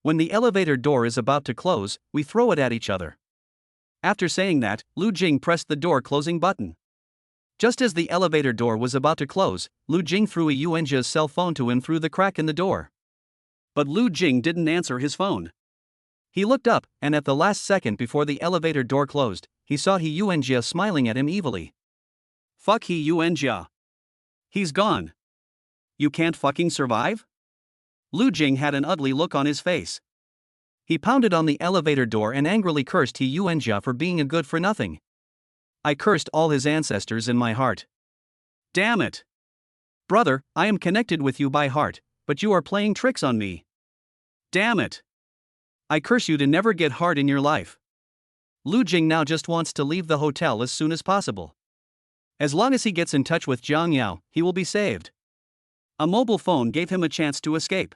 When the elevator door is about to close, we throw it at each other." After saying that, Lu Jing pressed the door closing button. Just as the elevator door was about to close, Lu Jing threw Yuanjia's cell phone to him through the crack in the door. But Lu Jing didn't answer his phone. He looked up, and at the last second before the elevator door closed, he saw Yuanjia smiling at him evilly. "Fuck Yuanjia. He's gone. You can't fucking survive?" Lu Jing had an ugly look on his face. He pounded on the elevator door and angrily cursed Yuanjia for being a good-for-nothing. I cursed all his ancestors in my heart. "Damn it! Brother, I am connected with you by heart, but you are playing tricks on me. Damn it! I curse you to never get hard in your life." Lu Jing now just wants to leave the hotel as soon as possible. As long as he gets in touch with Zhang Yao, he will be saved. A mobile phone gave him a chance to escape.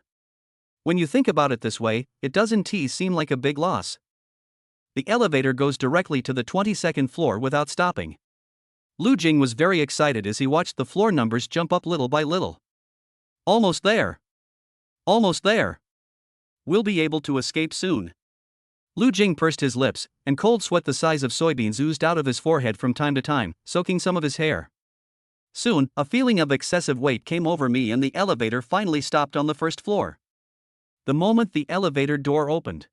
When you think about it this way, it doesn't seem like a big loss. The elevator goes directly to the 22nd floor without stopping. Lu Jing was very excited as he watched the floor numbers jump up little by little. Almost there. Almost there. We'll be able to escape soon. Lu Jing pursed his lips, and cold sweat the size of soybeans oozed out of his forehead from time to time, soaking some of his hair. Soon, a feeling of excessive weight came over me and the elevator finally stopped on the first floor. The moment the elevator door opened,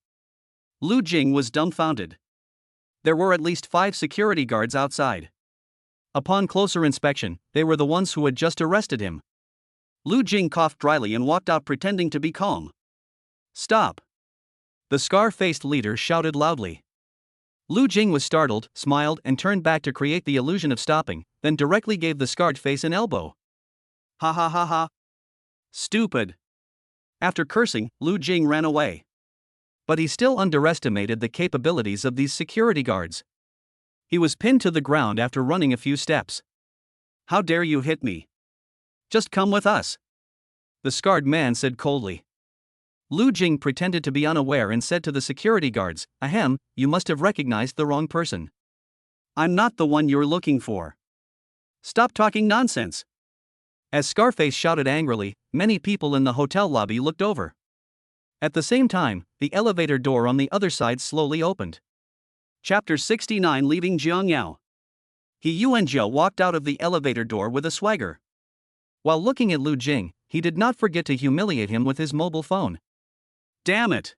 Lu Jing was dumbfounded. There were at least 5 security guards outside. Upon closer inspection, they were the ones who had just arrested him. Lu Jing coughed dryly and walked out pretending to be calm. "Stop!" The scar-faced leader shouted loudly. Lu Jing was startled, smiled, and turned back to create the illusion of stopping, then directly gave the scarred face an elbow. "Ha ha ha ha! Stupid!" After cursing, Lu Jing ran away. But he still underestimated the capabilities of these security guards. He was pinned to the ground after running a few steps. "How dare you hit me? Just come with us," the scarred man said coldly. Lu Jing pretended to be unaware and said to the security guards, "Ahem, you must have recognized the wrong person. I'm not the one you're looking for. Stop talking nonsense." As Scarface shouted angrily, many people in the hotel lobby looked over. At the same time, the elevator door on the other side slowly opened. Chapter 69, Leaving Zhang Yao. Yuanjia walked out of the elevator door with a swagger. While looking at Lu Jing, he did not forget to humiliate him with his mobile phone. "Damn it!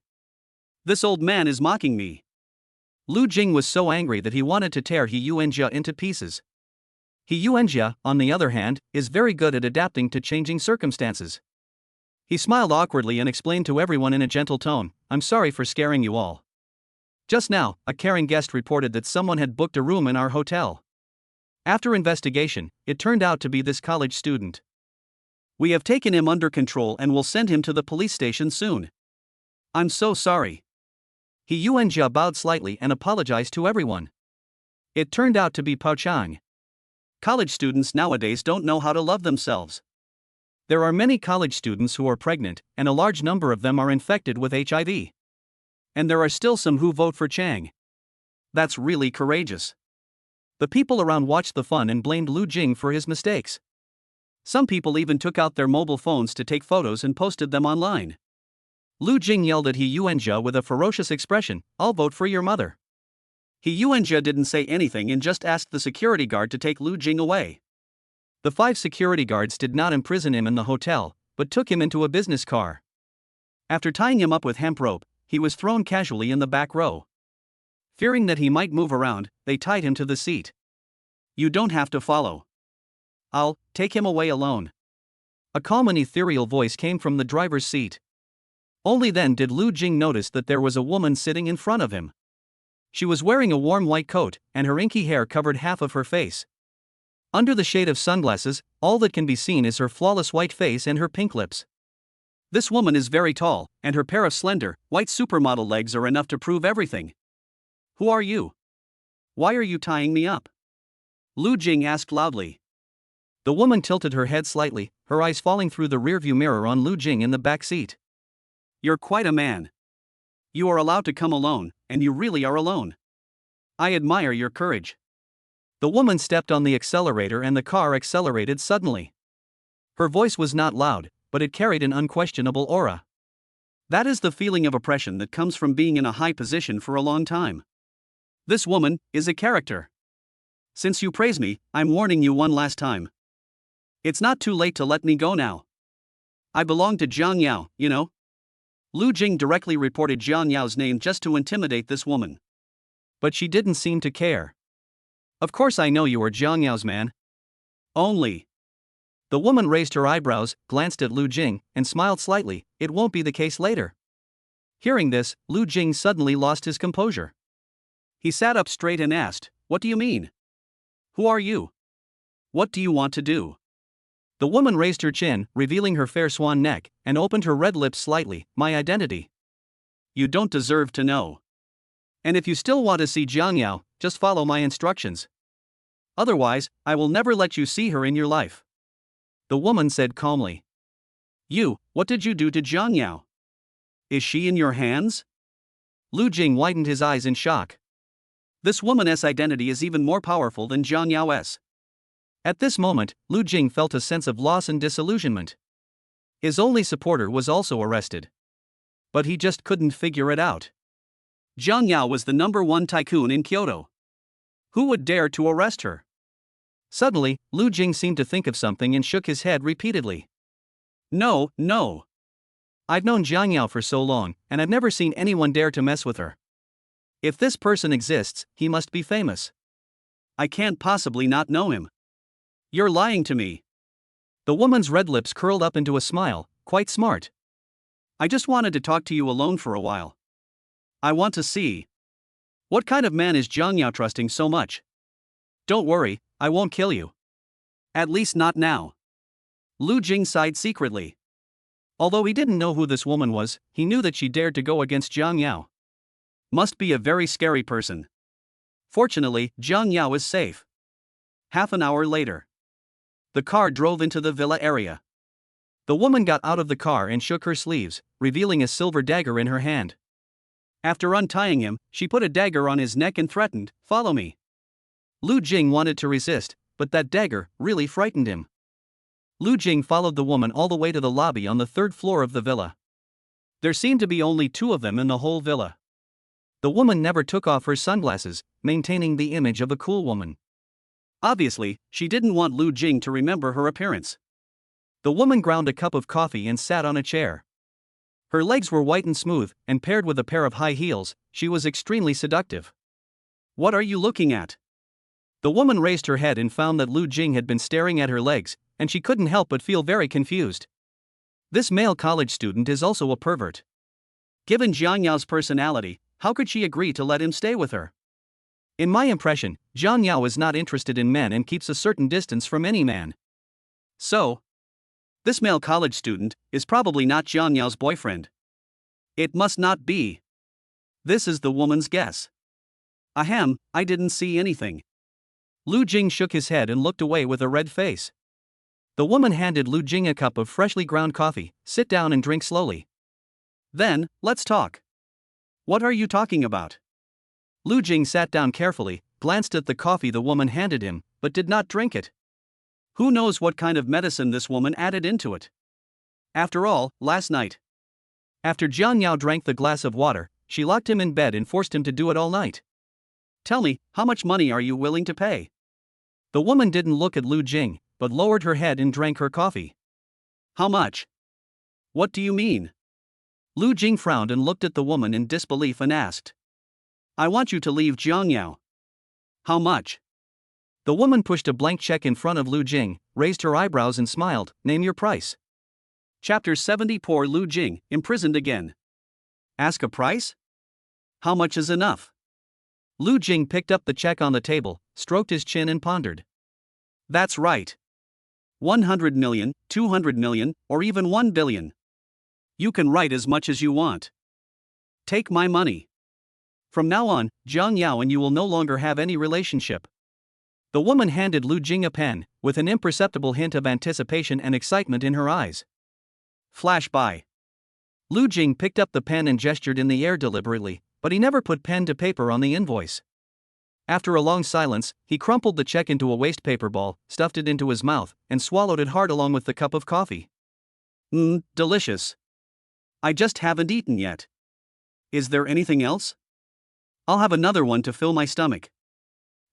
This old man is mocking me." Lu Jing was so angry that he wanted to tear Yuanjia into pieces. Yuanjia, on the other hand, is very good at adapting to changing circumstances. He smiled awkwardly and explained to everyone in a gentle tone, "I'm sorry for scaring you all. Just now, a caring guest reported that someone had booked a room in our hotel. After investigation, it turned out to be this college student. We have taken him under control and will send him to the police station soon. I'm so sorry." Yuanjia bowed slightly and apologized to everyone. It turned out to be Pao Chang. College students nowadays don't know how to love themselves. There are many college students who are pregnant, and a large number of them are infected with HIV. And there are still some who vote for Chang. That's really courageous. The people around watched the fun and blamed Lu Jing for his mistakes. Some people even took out their mobile phones to take photos and posted them online. Lu Jing yelled at Yuanjia with a ferocious expression, "I'll vote for your mother." Yuanjia didn't say anything and just asked the security guard to take Lu Jing away. The 5 security guards did not imprison him in the hotel, but took him into a business car. After tying him up with hemp rope, he was thrown casually in the back row. Fearing that he might move around, they tied him to the seat. "You don't have to follow. I'll take him away alone." A calm and ethereal voice came from the driver's seat. Only then did Lu Jing notice that there was a woman sitting in front of him. She was wearing a warm white coat, and her inky hair covered half of her face. Under the shade of sunglasses, all that can be seen is her flawless white face and her pink lips. This woman is very tall, and her pair of slender, white supermodel legs are enough to prove everything. Who are you? Why are you tying me up? Lu Jing asked loudly. The woman tilted her head slightly, her eyes falling through the rearview mirror on Lu Jing in the back seat. You're quite a man. You are allowed to come alone, and you really are alone. I admire your courage. The woman stepped on the accelerator and the car accelerated suddenly. Her voice was not loud, but it carried an unquestionable aura. That is the feeling of oppression that comes from being in a high position for a long time. This woman is a character. Since you praise me, I'm warning you one last time. It's not too late to let me go now. I belong to Jiang Yao, you know. Lu Jing directly reported Jiang Yao's name just to intimidate this woman. But she didn't seem to care. Of course I know you are Jiang Yao's man. Only. The woman raised her eyebrows, glanced at Lu Jing, and smiled slightly. It won't be the case later. Hearing this, Lu Jing suddenly lost his composure. He sat up straight and asked, "What do you mean? Who are you? What do you want to do?" The woman raised her chin, revealing her fair swan neck, and opened her red lips slightly. "My identity. You don't deserve to know. And if you still want to see Jiang Yao, just follow my instructions. Otherwise, I will never let you see her in your life." The woman said calmly. What did you do to Jiang Yao? Is she in your hands? Lu Jing widened his eyes in shock. This woman's identity is even more powerful than Jiang Yao's. At this moment, Lu Jing felt a sense of loss and disillusionment. His only supporter was also arrested. But he just couldn't figure it out. Jiang Yao was the #1 tycoon in Kyoto. Who would dare to arrest her? Suddenly, Lu Jing seemed to think of something and shook his head repeatedly. No. I've known Jiang Yao for so long, and I've never seen anyone dare to mess with her. If this person exists, he must be famous. I can't possibly not know him. You're lying to me. The woman's red lips curled up into a smile. Quite smart. I just wanted to talk to you alone for a while. I want to see. What kind of man is Jiang Yao trusting so much? Don't worry, I won't kill you. At least not now. Lu Jing sighed secretly. Although he didn't know who this woman was, he knew that she dared to go against Jiang Yao. Must be a very scary person. Fortunately, Jiang Yao is safe. Half an hour later. The car drove into the villa area. The woman got out of the car and shook her sleeves, revealing a silver dagger in her hand. After untying him, she put a dagger on his neck and threatened, "Follow me." Lu Jing wanted to resist, but that dagger really frightened him. Lu Jing followed the woman all the way to the lobby on the 3rd floor of the villa. There seemed to be only 2 of them in the whole villa. The woman never took off her sunglasses, maintaining the image of a cool woman. Obviously, she didn't want Lu Jing to remember her appearance. The woman ground a cup of coffee and sat on a chair. Her legs were white and smooth, and paired with a pair of high heels, she was extremely seductive. What are you looking at? The woman raised her head and found that Lu Jing had been staring at her legs, and she couldn't help but feel very confused. This male college student is also a pervert. Given Jiang Yao's personality, how could she agree to let him stay with her? In my impression, Jiang Yao is not interested in men and keeps a certain distance from any man. So, this male college student is probably not Jiang Yao's boyfriend. It must not be. This is the woman's guess. Ahem, I didn't see anything. Lu Jing shook his head and looked away with a red face. The woman handed Lu Jing a cup of freshly ground coffee. Sit down and drink slowly. Then, let's talk. What are you talking about? Lu Jing sat down carefully, glanced at the coffee the woman handed him, but did not drink it. Who knows what kind of medicine this woman added into it? After all, last night, after Jiang Yao drank the glass of water, she locked him in bed and forced him to do it all night. Tell me, how much money are you willing to pay? The woman didn't look at Lu Jing, but lowered her head and drank her coffee. How much? What do you mean? Lu Jing frowned and looked at the woman in disbelief and asked. I want you to leave Jiang Yao. How much? The woman pushed a blank check in front of Lu Jing, raised her eyebrows and smiled. Name your price. Chapter 70. Poor Lu Jing, imprisoned again. Ask a price? How much is enough? Lu Jing picked up the check on the table, stroked his chin and pondered. That's right. 100 million, 200 million, or even 1 billion. You can write as much as you want. Take my money. From now on, Jiang Yao and you will no longer have any relationship. The woman handed Lu Jing a pen, with an imperceptible hint of anticipation and excitement in her eyes. Flash by. Lu Jing picked up the pen and gestured in the air deliberately, but he never put pen to paper on the invoice. After a long silence, he crumpled the check into a waste paper ball, stuffed it into his mouth, and swallowed it hard along with the cup of coffee. Delicious. I just haven't eaten yet. Is there anything else? I'll have another one to fill my stomach.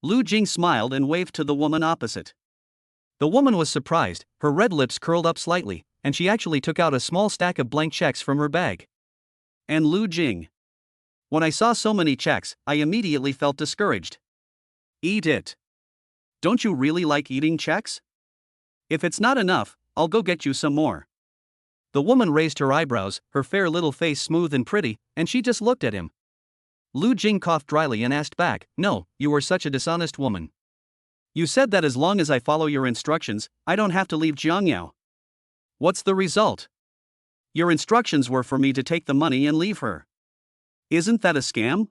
Lu Jing smiled and waved to the woman opposite. The woman was surprised, her red lips curled up slightly, and she actually took out a small stack of blank checks from her bag. And Lu Jing. When I saw so many checks, I immediately felt discouraged. Eat it. Don't you really like eating checks? If it's not enough, I'll go get you some more. The woman raised her eyebrows, her fair little face smooth and pretty, and she just looked at him. Lu Jing coughed dryly and asked back, No, you are such a dishonest woman. You said that as long as I follow your instructions, I don't have to leave Jiangyao. What's the result? Your instructions were for me to take the money and leave her. Isn't that a scam?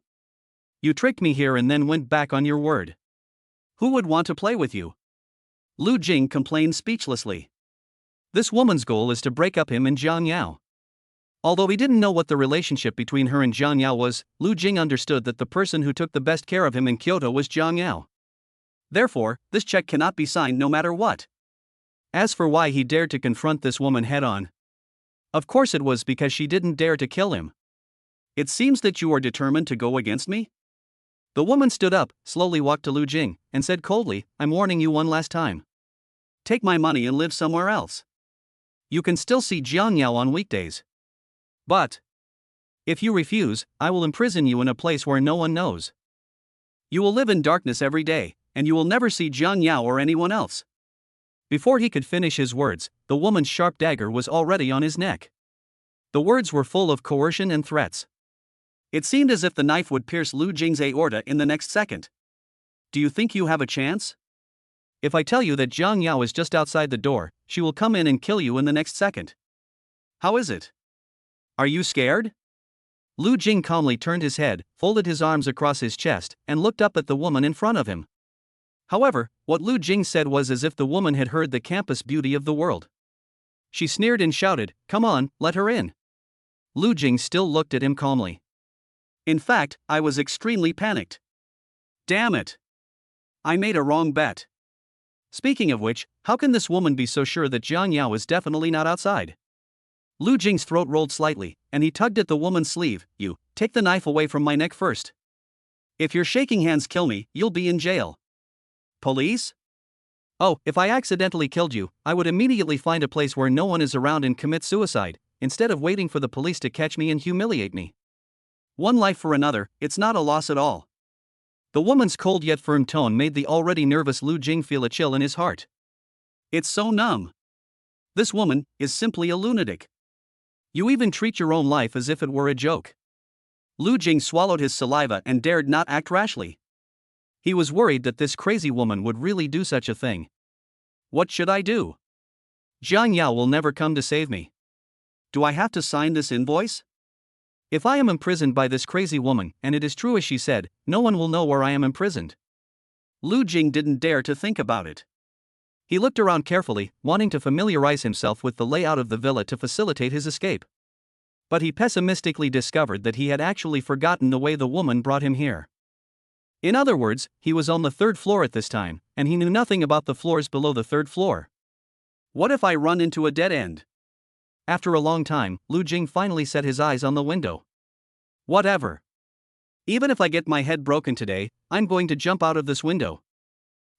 You tricked me here and then went back on your word. Who would want to play with you? Lu Jing complained speechlessly. This woman's goal is to break up him and Jiang Yao. Although he didn't know what the relationship between her and Jiang Yao was, Lu Jing understood that the person who took the best care of him in Kyoto was Jiang Yao. Therefore, this check cannot be signed no matter what. As for why he dared to confront this woman head-on, of course it was because she didn't dare to kill him. It seems that you are determined to go against me? The woman stood up, slowly walked to Lu Jing, and said coldly, I'm warning you one last time. Take my money and live somewhere else. You can still see Jiang Yao on weekdays. But if you refuse, I will imprison you in a place where no one knows. You will live in darkness every day, and you will never see Jiang Yao or anyone else. Before he could finish his words, the woman's sharp dagger was already on his neck. The words were full of coercion and threats. It seemed as if the knife would pierce Lu Jing's aorta in the next second. Do you think you have a chance? If I tell you that Jiang Yao is just outside the door, she will come in and kill you in the next second. How is it? Are you scared? Lu Jing calmly turned his head, folded his arms across his chest, and looked up at the woman in front of him. However, what Lu Jing said was as if the woman had heard the campus beauty of the world. She sneered and shouted, Come on, let her in. Lu Jing still looked at him calmly. In fact, I was extremely panicked. Damn it. I made a wrong bet. Speaking of which, how can this woman be so sure that Jiang Yao is definitely not outside? Lu Jing's throat rolled slightly, and he tugged at the woman's sleeve. You, take the knife away from my neck first. If your shaking hands kill me, you'll be in jail. Police? Oh, if I accidentally killed you, I would immediately find a place where no one is around and commit suicide, instead of waiting for the police to catch me and humiliate me. One life for another, it's not a loss at all. The woman's cold yet firm tone made the already nervous Lu Jing feel a chill in his heart. It's so numb. This woman is simply a lunatic. You even treat your own life as if it were a joke. Lu Jing swallowed his saliva and dared not act rashly. He was worried that this crazy woman would really do such a thing. What should I do? Jiang Yao will never come to save me. Do I have to sign this invoice? If I am imprisoned by this crazy woman, and it is true as she said, no one will know where I am imprisoned. Lu Jing didn't dare to think about it. He looked around carefully, wanting to familiarize himself with the layout of the villa to facilitate his escape. But he pessimistically discovered that he had actually forgotten the way the woman brought him here. In other words, he was on the 3rd floor at this time, and he knew nothing about the floors below the 3rd floor. What if I run into a dead end? After a long time, Lu Jing finally set his eyes on the window. Whatever. Even if I get my head broken today, I'm going to jump out of this window.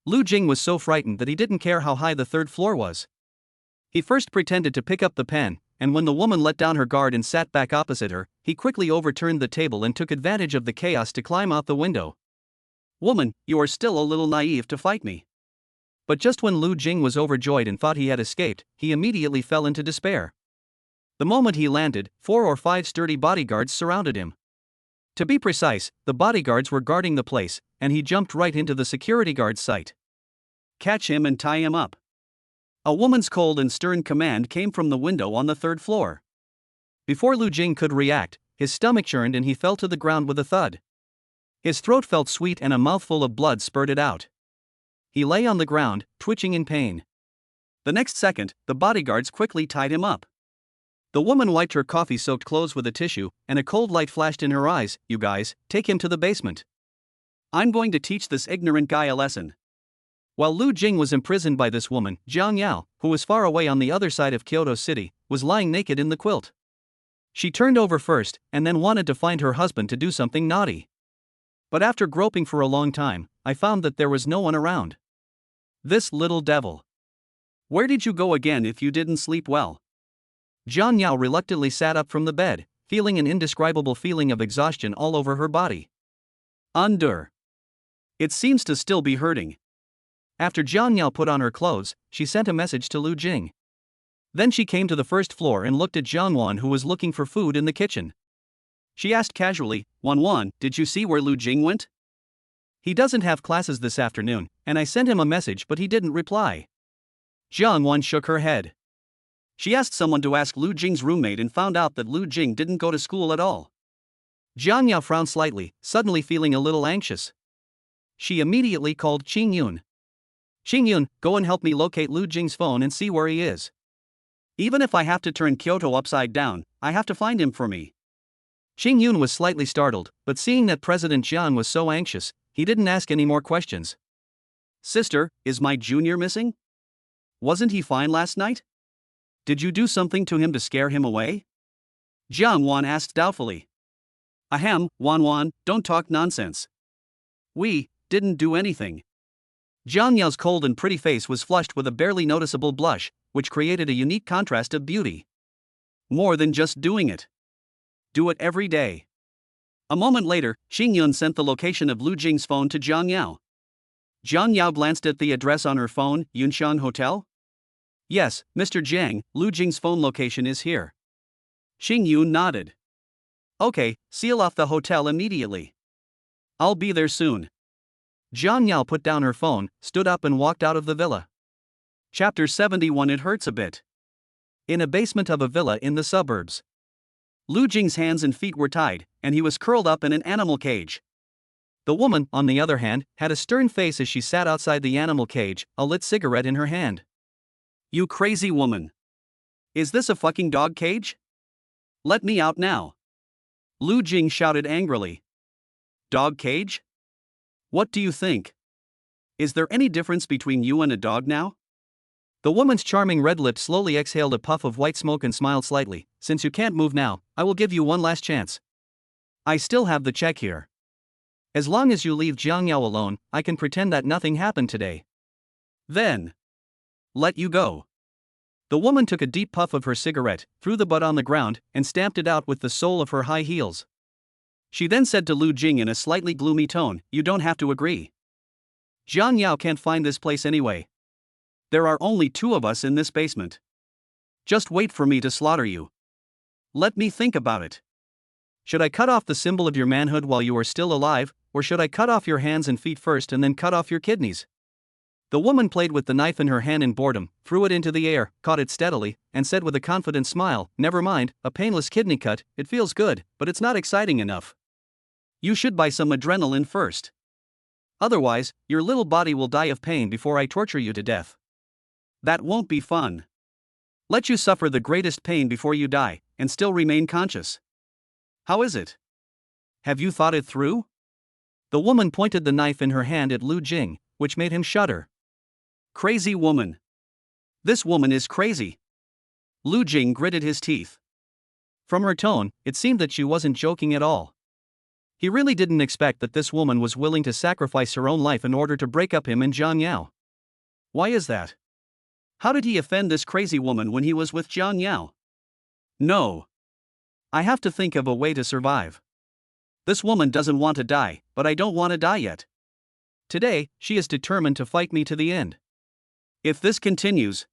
Lu Jing was so frightened that he didn't care how high the 3rd floor was. He first pretended to pick up the pen, and when the woman let down her guard and sat back opposite her, he quickly overturned the table and took advantage of the chaos to climb out the window. Woman, you are still a little naive to fight me. But just when Lu Jing was overjoyed and thought he had escaped, he immediately fell into despair. The moment he landed, 4 or 5 sturdy bodyguards surrounded him. To be precise, the bodyguards were guarding the place, and he jumped right into the security guard's sight. Catch him and tie him up. A woman's cold and stern command came from the window on the 3rd floor. Before Lu Jing could react, his stomach churned and he fell to the ground with a thud. His throat felt sweet and a mouthful of blood spurted out. He lay on the ground, twitching in pain. The next second, the bodyguards quickly tied him up. The woman wiped her coffee-soaked clothes with a tissue, and a cold light flashed in her eyes. You guys, take him to the basement. I'm going to teach this ignorant guy a lesson. While Lu Jing was imprisoned by this woman, Jiang Yao, who was far away on the other side of Kyoto City, was lying naked in the quilt. She turned over first, and then wanted to find her husband to do something naughty. But after groping for a long time, I found that there was no one around. This little devil. Where did you go again if you didn't sleep well? Jiang Yao reluctantly sat up from the bed, feeling an indescribable feeling of exhaustion all over her body. Under. It seems to still be hurting. After Jiang Yao put on her clothes, she sent a message to Lu Jing. Then she came to the 1st floor and looked at Jiang Wan, who was looking for food in the kitchen. She asked casually, Wan, did you see where Lu Jing went? He doesn't have classes this afternoon, and I sent him a message but he didn't reply. Jiang Wan shook her head. She asked someone to ask Lu Jing's roommate and found out that Lu Jing didn't go to school at all. Jiang Yao frowned slightly, suddenly feeling a little anxious. She immediately called Qing Yun. Qing Yun, go and help me locate Lu Jing's phone and see where he is. Even if I have to turn Kyoto upside down, I have to find him for me. Qing Yun was slightly startled, but seeing that President Jiang was so anxious, he didn't ask any more questions. Sister, is my junior missing? Wasn't he fine last night? Did you do something to him to scare him away? Jiang Wan asked doubtfully. Ahem, Wan, don't talk nonsense. We didn't do anything. Jiang Yao's cold and pretty face was flushed with a barely noticeable blush, which created a unique contrast of beauty. More than just doing it. Do it every day. A moment later, Qing Yun sent the location of Lu Jing's phone to Jiang Yao. Jiang Yao glanced at the address on her phone, Yunxiang Hotel. Yes, Mr. Jiang, Lu Jing's phone location is here. Qing Yun nodded. Okay, seal off the hotel immediately. I'll be there soon. Jiang Yao put down her phone, stood up and walked out of the villa. Chapter 71. It hurts a bit. In a basement of a villa in the suburbs. Lu Jing's hands and feet were tied, and he was curled up in an animal cage. The woman, on the other hand, had a stern face as she sat outside the animal cage, a lit cigarette in her hand. You crazy woman. Is this a fucking dog cage? Let me out now. Lu Jing shouted angrily. Dog cage? What do you think? Is there any difference between you and a dog now? The woman's charming red lips slowly exhaled a puff of white smoke and smiled slightly. Since you can't move now, I will give you one last chance. I still have the check here. As long as you leave Jiang Yao alone, I can pretend that nothing happened today. Then, let you go. The woman took a deep puff of her cigarette, threw the butt on the ground, and stamped it out with the sole of her high heels. She then said to Lu Jing in a slightly gloomy tone, you don't have to agree. Jiang Yao can't find this place anyway. There are only 2 of us in this basement. Just wait for me to slaughter you. Let me think about it. Should I cut off the symbol of your manhood while you are still alive, or should I cut off your hands and feet first and then cut off your kidneys? The woman played with the knife in her hand in boredom, threw it into the air, caught it steadily, and said with a confident smile, never mind, a painless kidney cut, it feels good, but it's not exciting enough. You should buy some adrenaline first. Otherwise, your little body will die of pain before I torture you to death. That won't be fun. Let you suffer the greatest pain before you die, and still remain conscious. How is it? Have you thought it through? The woman pointed the knife in her hand at Lu Jing, which made him shudder. Crazy woman. This woman is crazy. Lu Jing gritted his teeth. From her tone, it seemed that she wasn't joking at all. He really didn't expect that this woman was willing to sacrifice her own life in order to break up him and Jiang Yao. Why is that? How did he offend this crazy woman when he was with Jiang Yao? No. I have to think of a way to survive. This woman doesn't want to die, but I don't want to die yet. Today, she is determined to fight me to the end. If this continues,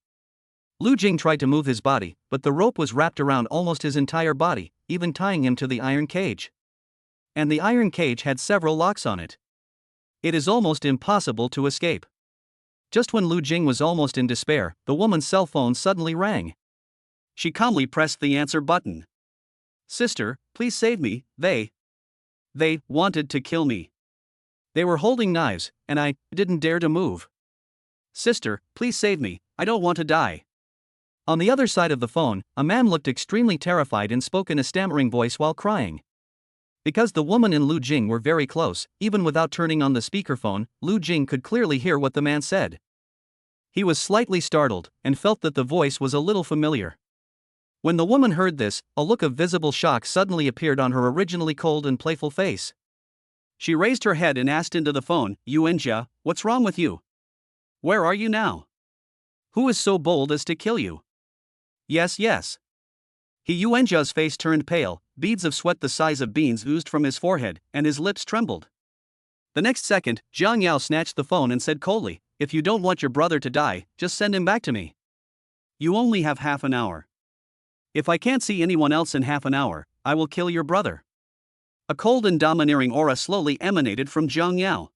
Lu Jing tried to move his body, but the rope was wrapped around almost his entire body, even tying him to the iron cage. And the iron cage had several locks on it. It is almost impossible to escape. Just when Lu Jing was almost in despair, the woman's cell phone suddenly rang. She calmly pressed the answer button. "Sister, please save me, they wanted to kill me. They were holding knives, and I didn't dare to move. Sister, please save me, I don't want to die." On the other side of the phone, a man looked extremely terrified and spoke in a stammering voice while crying. Because the woman and Lu Jing were very close, even without turning on the speakerphone, Lu Jing could clearly hear what the man said. He was slightly startled, and felt that the voice was a little familiar. When the woman heard this, a look of visible shock suddenly appeared on her originally cold and playful face. She raised her head and asked into the phone, "Yuanjia, what's wrong with you? Where are you now? Who is so bold as to kill you?" "Yes, yes." Yuanjia's face turned pale, beads of sweat the size of beans oozed from his forehead, and his lips trembled. The next second, Jiang Yao snatched the phone and said coldly, "If you don't want your brother to die, just send him back to me. You only have half an hour. If I can't see anyone else in half an hour, I will kill your brother." A cold and domineering aura slowly emanated from Jiang Yao.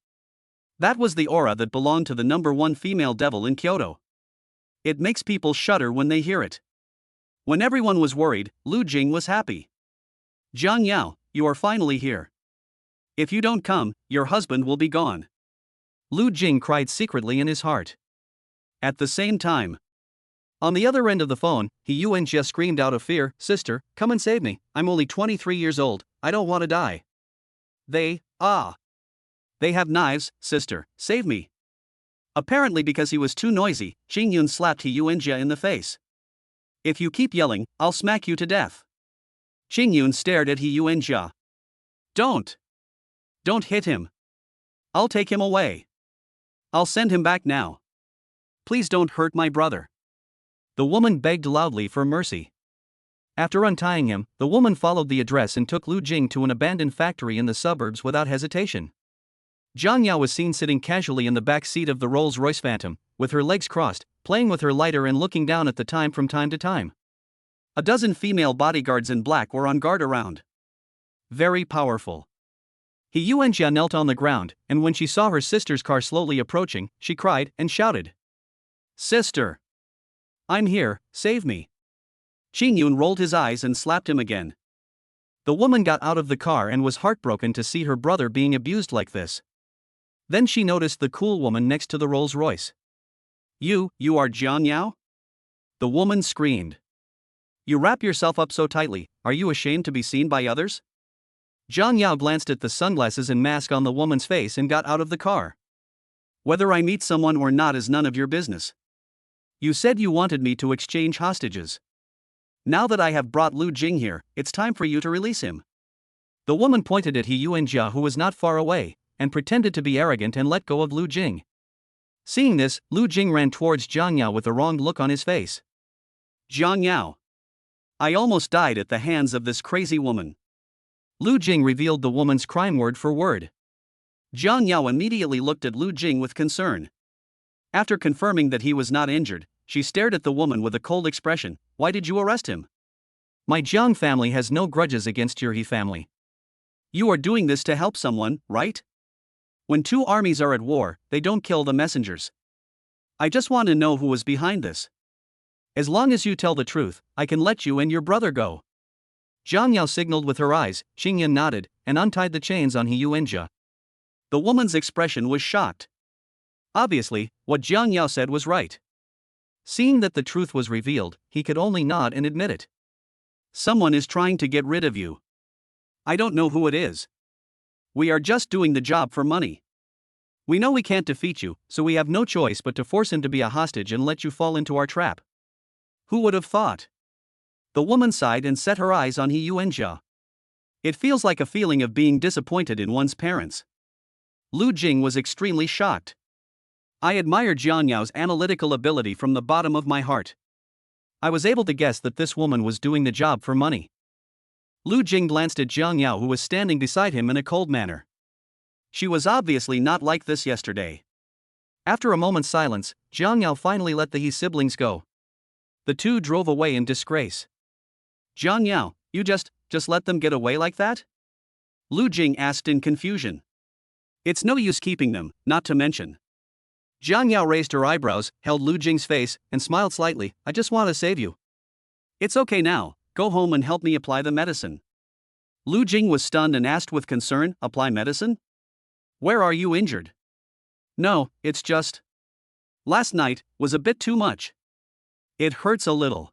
That was the aura that belonged to the #1 female devil in Kyoto. It makes people shudder when they hear it. When everyone was worried, Lu Jing was happy. "Jiang Yao, you are finally here. If you don't come, your husband will be gone." Lu Jing cried secretly in his heart. At the same time, on the other end of the phone, Yuanjia screamed out of fear, "Sister, come and save me, I'm only 23 years old, I don't want to die. They have knives, sister, save me." Apparently because he was too noisy, Qingyun slapped Yuanjia in the face. "If you keep yelling, I'll smack you to death." Qingyun stared at Yuanjia. Don't hit him. I'll take him away. I'll send him back now. Please don't hurt my brother." The woman begged loudly for mercy. After untying him, the woman followed the address and took Lu Jing to an abandoned factory in the suburbs without hesitation. Jiang Yao was seen sitting casually in the back seat of the Rolls-Royce Phantom, with her legs crossed, playing with her lighter and looking down at the time from time to time. A dozen female bodyguards in black were on guard around. Very powerful. Yuanjia knelt on the ground, and when she saw her sister's car slowly approaching, she cried and shouted, "Sister! I'm here, save me." Qingyun rolled his eyes and slapped him again. The woman got out of the car and was heartbroken to see her brother being abused like this. Then she noticed the cool woman next to the Rolls-Royce. You are Jiang Yao?" The woman screamed. "You wrap yourself up so tightly, are you ashamed to be seen by others?" Jiang Yao glanced at the sunglasses and mask on the woman's face and got out of the car. "Whether I meet someone or not is none of your business. You said you wanted me to exchange hostages. Now that I have brought Lu Jing here, it's time for you to release him." The woman pointed at Yuanjia, who was not far away, and pretended to be arrogant and let go of Lu Jing. Seeing this, Lu Jing ran towards Jiang Yao with a wrong look on his face. "Jiang Yao, I almost died at the hands of this crazy woman." Lu Jing revealed the woman's crime word for word. Jiang Yao immediately looked at Lu Jing with concern. After confirming that he was not injured, she stared at the woman with a cold expression. "Why did you arrest him?" "My Jiang family has no grudges against your He family." "You are doing this to help someone, right? When two armies are at war, they don't kill the messengers. I just want to know who was behind this. As long as you tell the truth, I can let you and your brother go." Jiang Yao signaled with her eyes, Qingyun nodded, and untied the chains on Yuanjia. The woman's expression was shocked. Obviously, what Jiang Yao said was right. Seeing that the truth was revealed, he could only nod and admit it. "Someone is trying to get rid of you. I don't know who it is. We are just doing the job for money. We know we can't defeat you, so we have no choice but to force him to be a hostage and let you fall into our trap." Who would have thought? The woman sighed and set her eyes on Yuanjia. It feels like a feeling of being disappointed in one's parents. Lu Jing was extremely shocked. I admire Jiang Yao's analytical ability from the bottom of my heart. I was able to guess that this woman was doing the job for money. Lu Jing glanced at Jiang Yao, who was standing beside him in a cold manner. She was obviously not like this yesterday. After a moment's silence, Jiang Yao finally let the He siblings go. The two drove away in disgrace. Jiang Yao, you just let them get away like that? Lu Jing asked in confusion. It's no use keeping them, not to mention. Jiang Yao raised her eyebrows, held Lu Jing's face, and smiled slightly. I just want to save you. It's okay now, go home and help me apply the medicine. Lu Jing was stunned and asked with concern, apply medicine? Where are you injured? No, it's just. Last night was a bit too much. It hurts a little.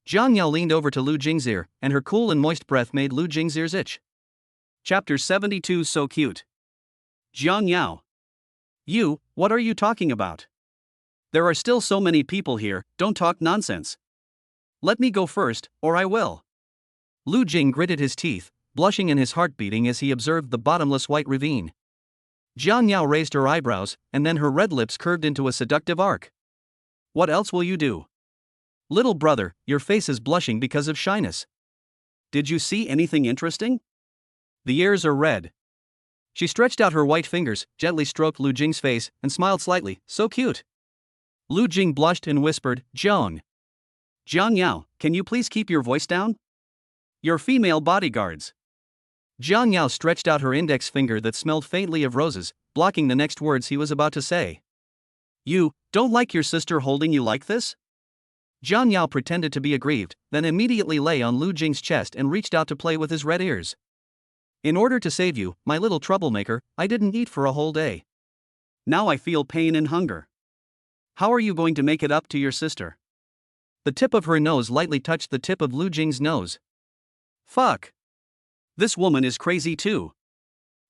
Jiang Yao leaned over to Lu Jing's ear, and her cool and moist breath made Lu Jing's ears itch. Chapter 72 So cute. Jiang Yao. You, what are you talking about? There are still so many people here, don't talk nonsense. Let me go first, or I will. Lu Jing gritted his teeth, blushing and his heart beating as he observed the bottomless white ravine. Jiang Yao raised her eyebrows, and then her red lips curved into a seductive arc. What else will you do? Little brother, your face is blushing because of shyness. Did you see anything interesting? The ears are red. She stretched out her white fingers, gently stroked Lu Jing's face, and smiled slightly. So cute. Lu Jing blushed and whispered, Jiang Yao, can you please keep your voice down? Your female bodyguards. Jiang Yao stretched out her index finger that smelled faintly of roses, blocking the next words he was about to say. You don't like your sister holding you like this? Jiang Yao pretended to be aggrieved, then immediately lay on Lu Jing's chest and reached out to play with his red ears. In order to save you, my little troublemaker, I didn't eat for a whole day. Now I feel pain and hunger. How are you going to make it up to your sister? The tip of her nose lightly touched the tip of Lu Jing's nose. Fuck. This woman is crazy too.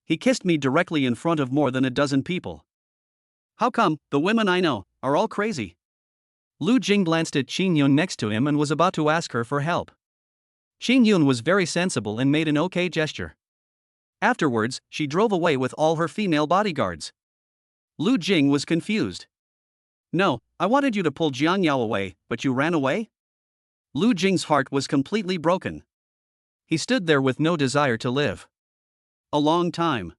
He kissed me directly in front of more than a dozen people. How come the women I know are all crazy? Lu Jing glanced at Qin Yun next to him and was about to ask her for help. Qin Yun was very sensible and made an okay gesture. Afterwards, she drove away with all her female bodyguards. Lu Jing was confused. No, I wanted you to pull Jiang Yao away, but you ran away? Lu Jing's heart was completely broken. He stood there with no desire to live. A long time.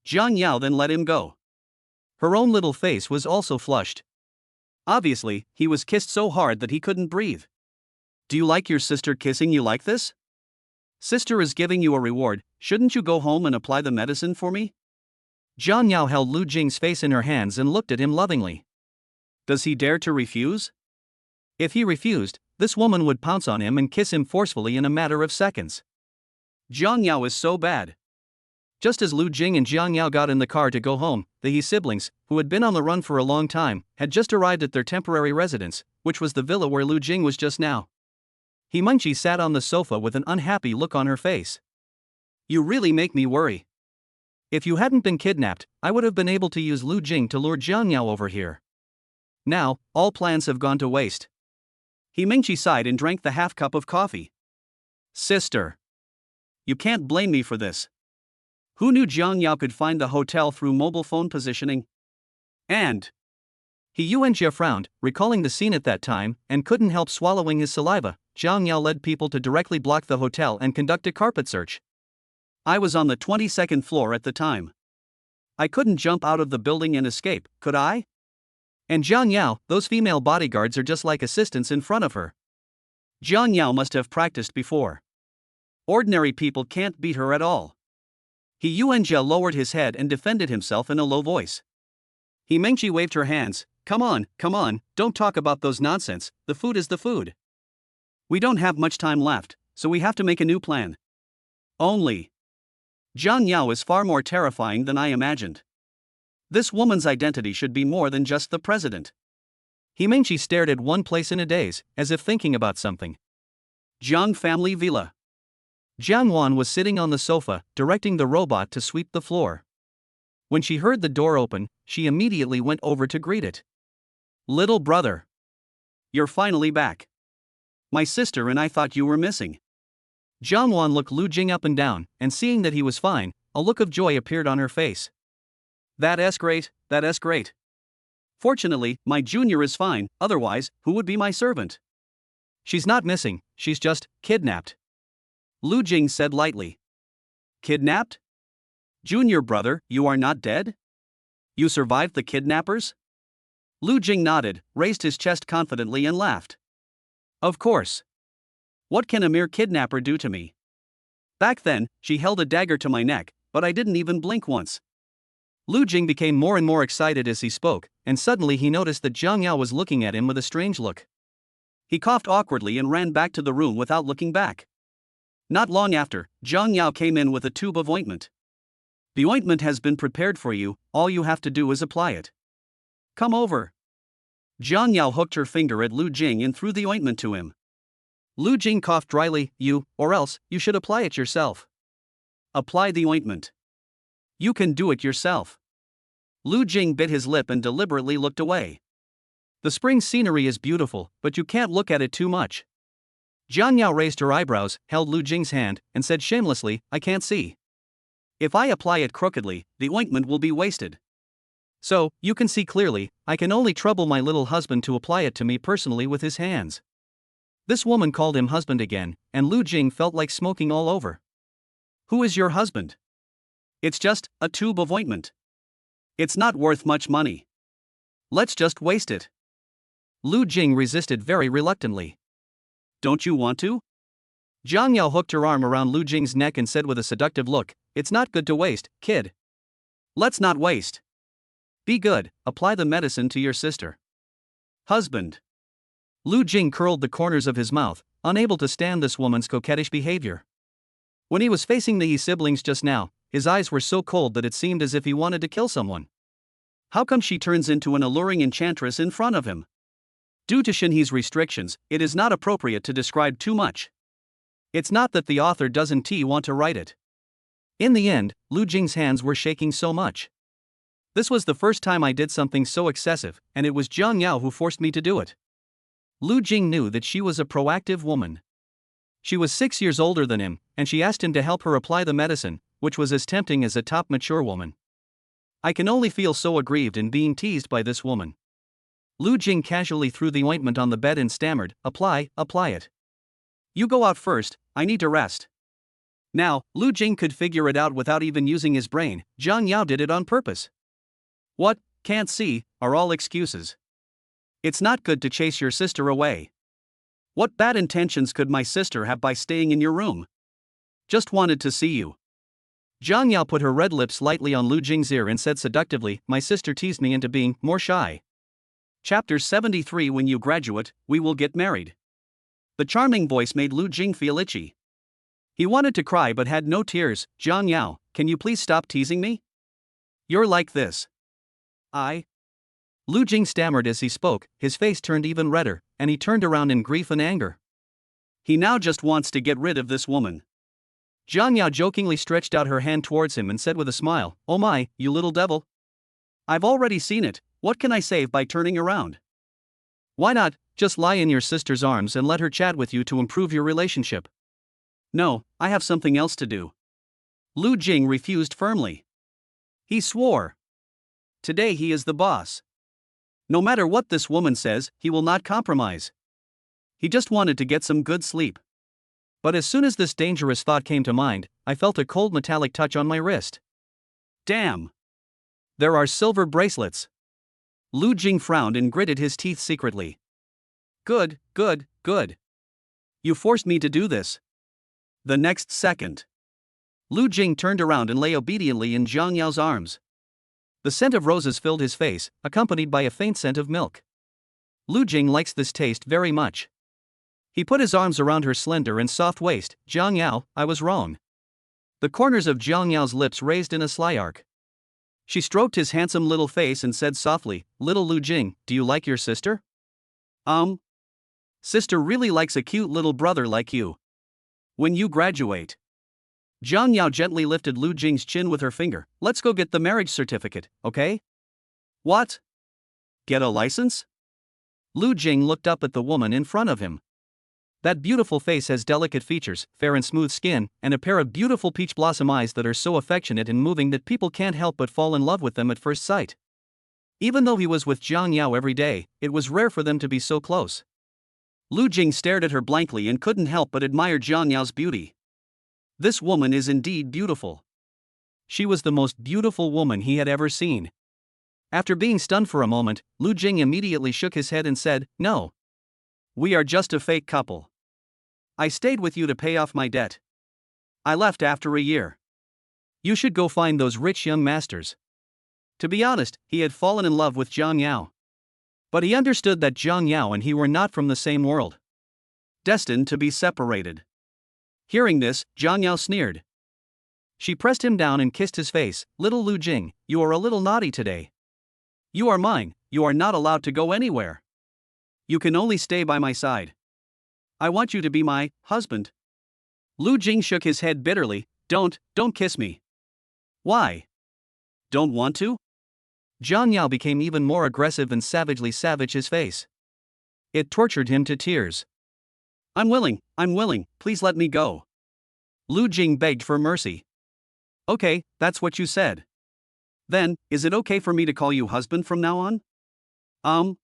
Jiang Yao then let him go. Her own little face was also flushed. Obviously, he was kissed so hard that he couldn't breathe. Do you like your sister kissing you like this? Sister is giving you a reward, shouldn't you go home and apply the medicine for me? Jiang Yao held Lu Jing's face in her hands and looked at him lovingly. Does he dare to refuse? If he refused, this woman would pounce on him and kiss him forcefully in a matter of seconds. Jiang Yao is so bad. Just as Lu Jing and Jiang Yao got in the car to go home, the He siblings, who had been on the run for a long time, had just arrived at their temporary residence, which was the villa where Lu Jing was just now. He Mengqi sat on the sofa with an unhappy look on her face. You really make me worry. If you hadn't been kidnapped, I would have been able to use Lu Jing to lure Jiang Yao over here. Now, all plans have gone to waste. He Mengqi sighed and drank the half cup of coffee. Sister. You can't blame me for this. Who knew Jiang Yao could find the hotel through mobile phone positioning? And He Yuanjia frowned, recalling the scene at that time, and couldn't help swallowing his saliva. Jiang Yao led people to directly block the hotel and conduct a carpet search. I was on the 22nd floor at the time. I couldn't jump out of the building and escape, could I? And Jiang Yao, those female bodyguards are just like assistants in front of her. Jiang Yao must have practiced before. Ordinary people can't beat her at all. He Yuanjia lowered his head and defended himself in a low voice. He Mengqi waved her hands. Come on, don't talk about those nonsense, the food is the food. We don't have much time left, so we have to make a new plan. Only. Jiang Yao is far more terrifying than I imagined. This woman's identity should be more than just the president. He Mengqi stared at one place in a daze, as if thinking about something. Jiang family villa. Jiang Wan was sitting on the sofa, directing the robot to sweep the floor. When she heard the door open, she immediately went over to greet it. Little brother. You're finally back. My sister and I thought you were missing. Jiang Wan looked Lu Jing up and down, and seeing that he was fine, a look of joy appeared on her face. That's great. Fortunately, my junior is fine, otherwise, who would be my servant? She's not missing, she's just kidnapped. Lu Jing said lightly. Kidnapped? Junior brother, you are not dead? You survived the kidnappers? Lu Jing nodded, raised his chest confidently and laughed. Of course. What can a mere kidnapper do to me? Back then, she held a dagger to my neck, but I didn't even blink once. Lu Jing became more and more excited as he spoke, and suddenly he noticed that Jiang Yao was looking at him with a strange look. He coughed awkwardly and ran back to the room without looking back. Not long after, Jiang Yao came in with a tube of ointment. The ointment has been prepared for you, all you have to do is apply it. Come over. Jiang Yao hooked her finger at Lu Jing and threw the ointment to him. Lu Jing coughed dryly, or else, you should apply it yourself. Apply the ointment. You can do it yourself. Lu Jing bit his lip and deliberately looked away. The spring scenery is beautiful, but you can't look at it too much. Jiang Yao raised her eyebrows, held Lu Jing's hand, and said shamelessly, I can't see. If I apply it crookedly, the ointment will be wasted. So, you can see clearly, I can only trouble my little husband to apply it to me personally with his hands. This woman called him husband again, and Lu Jing felt like smoking all over. Who is your husband? It's just a tube of ointment. It's not worth much money. Let's just waste it. Lu Jing resisted very reluctantly. Don't you want to? Jiang Yao hooked her arm around Lu Jing's neck and said with a seductive look, It's not good to waste, kid. Let's not waste. Be good, apply the medicine to your sister. Husband. Lu Jing curled the corners of his mouth, unable to stand this woman's coquettish behavior. When he was facing the Yi siblings just now, his eyes were so cold that it seemed as if he wanted to kill someone. How come she turns into an alluring enchantress in front of him? Due to Shinhe's restrictions, it is not appropriate to describe too much. It's not that the author doesn't want to write it. In the end, Lu Jing's hands were shaking so much. This was the first time I did something so excessive, and it was Jiang Yao who forced me to do it. Lu Jing knew that she was a proactive woman. She was 6 years older than him, and she asked him to help her apply the medicine, which was as tempting as a top mature woman. I can only feel so aggrieved in being teased by this woman. Lu Jing casually threw the ointment on the bed and stammered, apply it. You go out first, I need to rest. Now, Lu Jing could figure it out without even using his brain. Jiang Yao did it on purpose. What, can't see, are all excuses. It's not good to chase your sister away. What bad intentions could my sister have by staying in your room? Just wanted to see you. Jiang Yao put her red lips lightly on Lu Jing's ear and said seductively, my sister teased me into being more shy. Chapter 73 When you graduate, we will get married. The charming voice made Lu Jing feel itchy. He wanted to cry but had no tears. Jiang Yao, can you please stop teasing me? You're like this. Lu Jing stammered as he spoke, his face turned even redder, and he turned around in grief and anger. He now just wants to get rid of this woman. Jiang Yao jokingly stretched out her hand towards him and said with a smile, Oh my, you little devil. I've already seen it, what can I save by turning around? Why not, just lie in your sister's arms and let her chat with you to improve your relationship? No, I have something else to do. Lu Jing refused firmly. He swore. Today he is the boss. No matter what this woman says, he will not compromise. He just wanted to get some good sleep. But as soon as this dangerous thought came to mind, I felt a cold metallic touch on my wrist. Damn! There are silver bracelets. Lu Jing frowned and gritted his teeth secretly. Good. You forced me to do this. The next second, Lu Jing turned around and lay obediently in Jiang Yao's arms. The scent of roses filled his face, accompanied by a faint scent of milk. Lu Jing likes this taste very much. He put his arms around her slender and soft waist. Jiang Yao, I was wrong. The corners of Jiang Yao's lips raised in a sly arc. She stroked his handsome little face and said softly, Little Lu Jing, do you like your sister? Sister really likes a cute little brother like you. When you graduate. Jiang Yao gently lifted Lu Jing's chin with her finger. Let's go get the marriage certificate, okay? What? Get a license? Lu Jing looked up at the woman in front of him. That beautiful face has delicate features, fair and smooth skin, and a pair of beautiful peach blossom eyes that are so affectionate and moving that people can't help but fall in love with them at first sight. Even though he was with Jiang Yao every day, it was rare for them to be so close. Lu Jing stared at her blankly and couldn't help but admire Jiang Yao's beauty. This woman is indeed beautiful. She was the most beautiful woman he had ever seen. After being stunned for a moment, Lu Jing immediately shook his head and said, No. We are just a fake couple. I stayed with you to pay off my debt. I left after a year. You should go find those rich young masters. To be honest, he had fallen in love with Jiang Yao. But he understood that Jiang Yao and he were not from the same world, destined to be separated. Hearing this, Jiang Yao sneered. She pressed him down and kissed his face. Little Lu Jing, you are a little naughty today. You are mine, you are not allowed to go anywhere. You can only stay by my side. I want you to be my husband. Lu Jing shook his head bitterly. Don't kiss me. Why? Don't want to? Jiang Yao became even more aggressive and savagely savage his face. It tortured him to tears. I'm willing, please let me go. Lu Jing begged for mercy. Okay, that's what you said. Then, is it okay for me to call you husband from now on?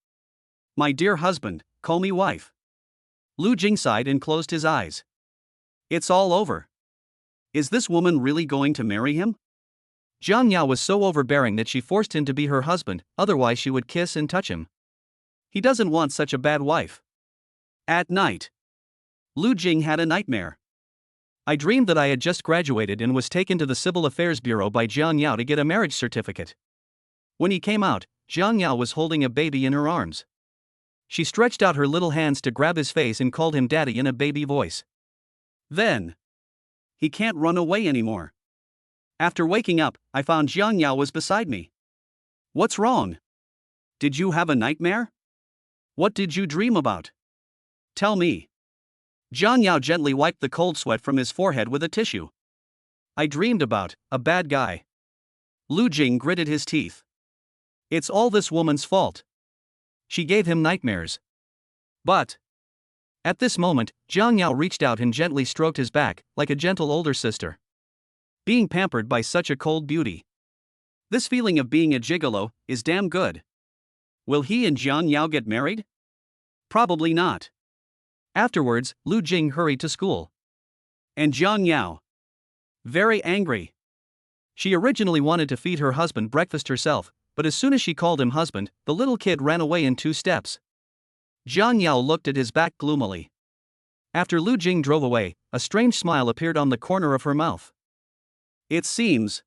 My dear husband, call me wife. Lu Jing sighed and closed his eyes. It's all over. Is this woman really going to marry him? Jiang Yao was so overbearing that she forced him to be her husband, otherwise she would kiss and touch him. He doesn't want such a bad wife. At night, Lu Jing had a nightmare. I dreamed that I had just graduated and was taken to the Civil Affairs Bureau by Jiang Yao to get a marriage certificate. When he came out, Jiang Yao was holding a baby in her arms. She stretched out her little hands to grab his face and called him daddy in a baby voice. Then, he can't run away anymore. After waking up, I found Jiang Yao was beside me. What's wrong? Did you have a nightmare? What did you dream about? Tell me. Jiang Yao gently wiped the cold sweat from his forehead with a tissue. I dreamed about a bad guy. Lu Jing gritted his teeth. It's all this woman's fault. She gave him nightmares. But at this moment, Jiang Yao reached out and gently stroked his back, like a gentle older sister. Being pampered by such a cold beauty. This feeling of being a gigolo is damn good. Will he and Jiang Yao get married? Probably not. Afterwards, Lu Jing hurried to school. And Jiang Yao? Very angry. She originally wanted to feed her husband breakfast herself, but as soon as she called him husband, the little kid ran away in 2 steps. Jiang Yao looked at his back gloomily. After Lu Jing drove away, a strange smile appeared on the corner of her mouth. It seems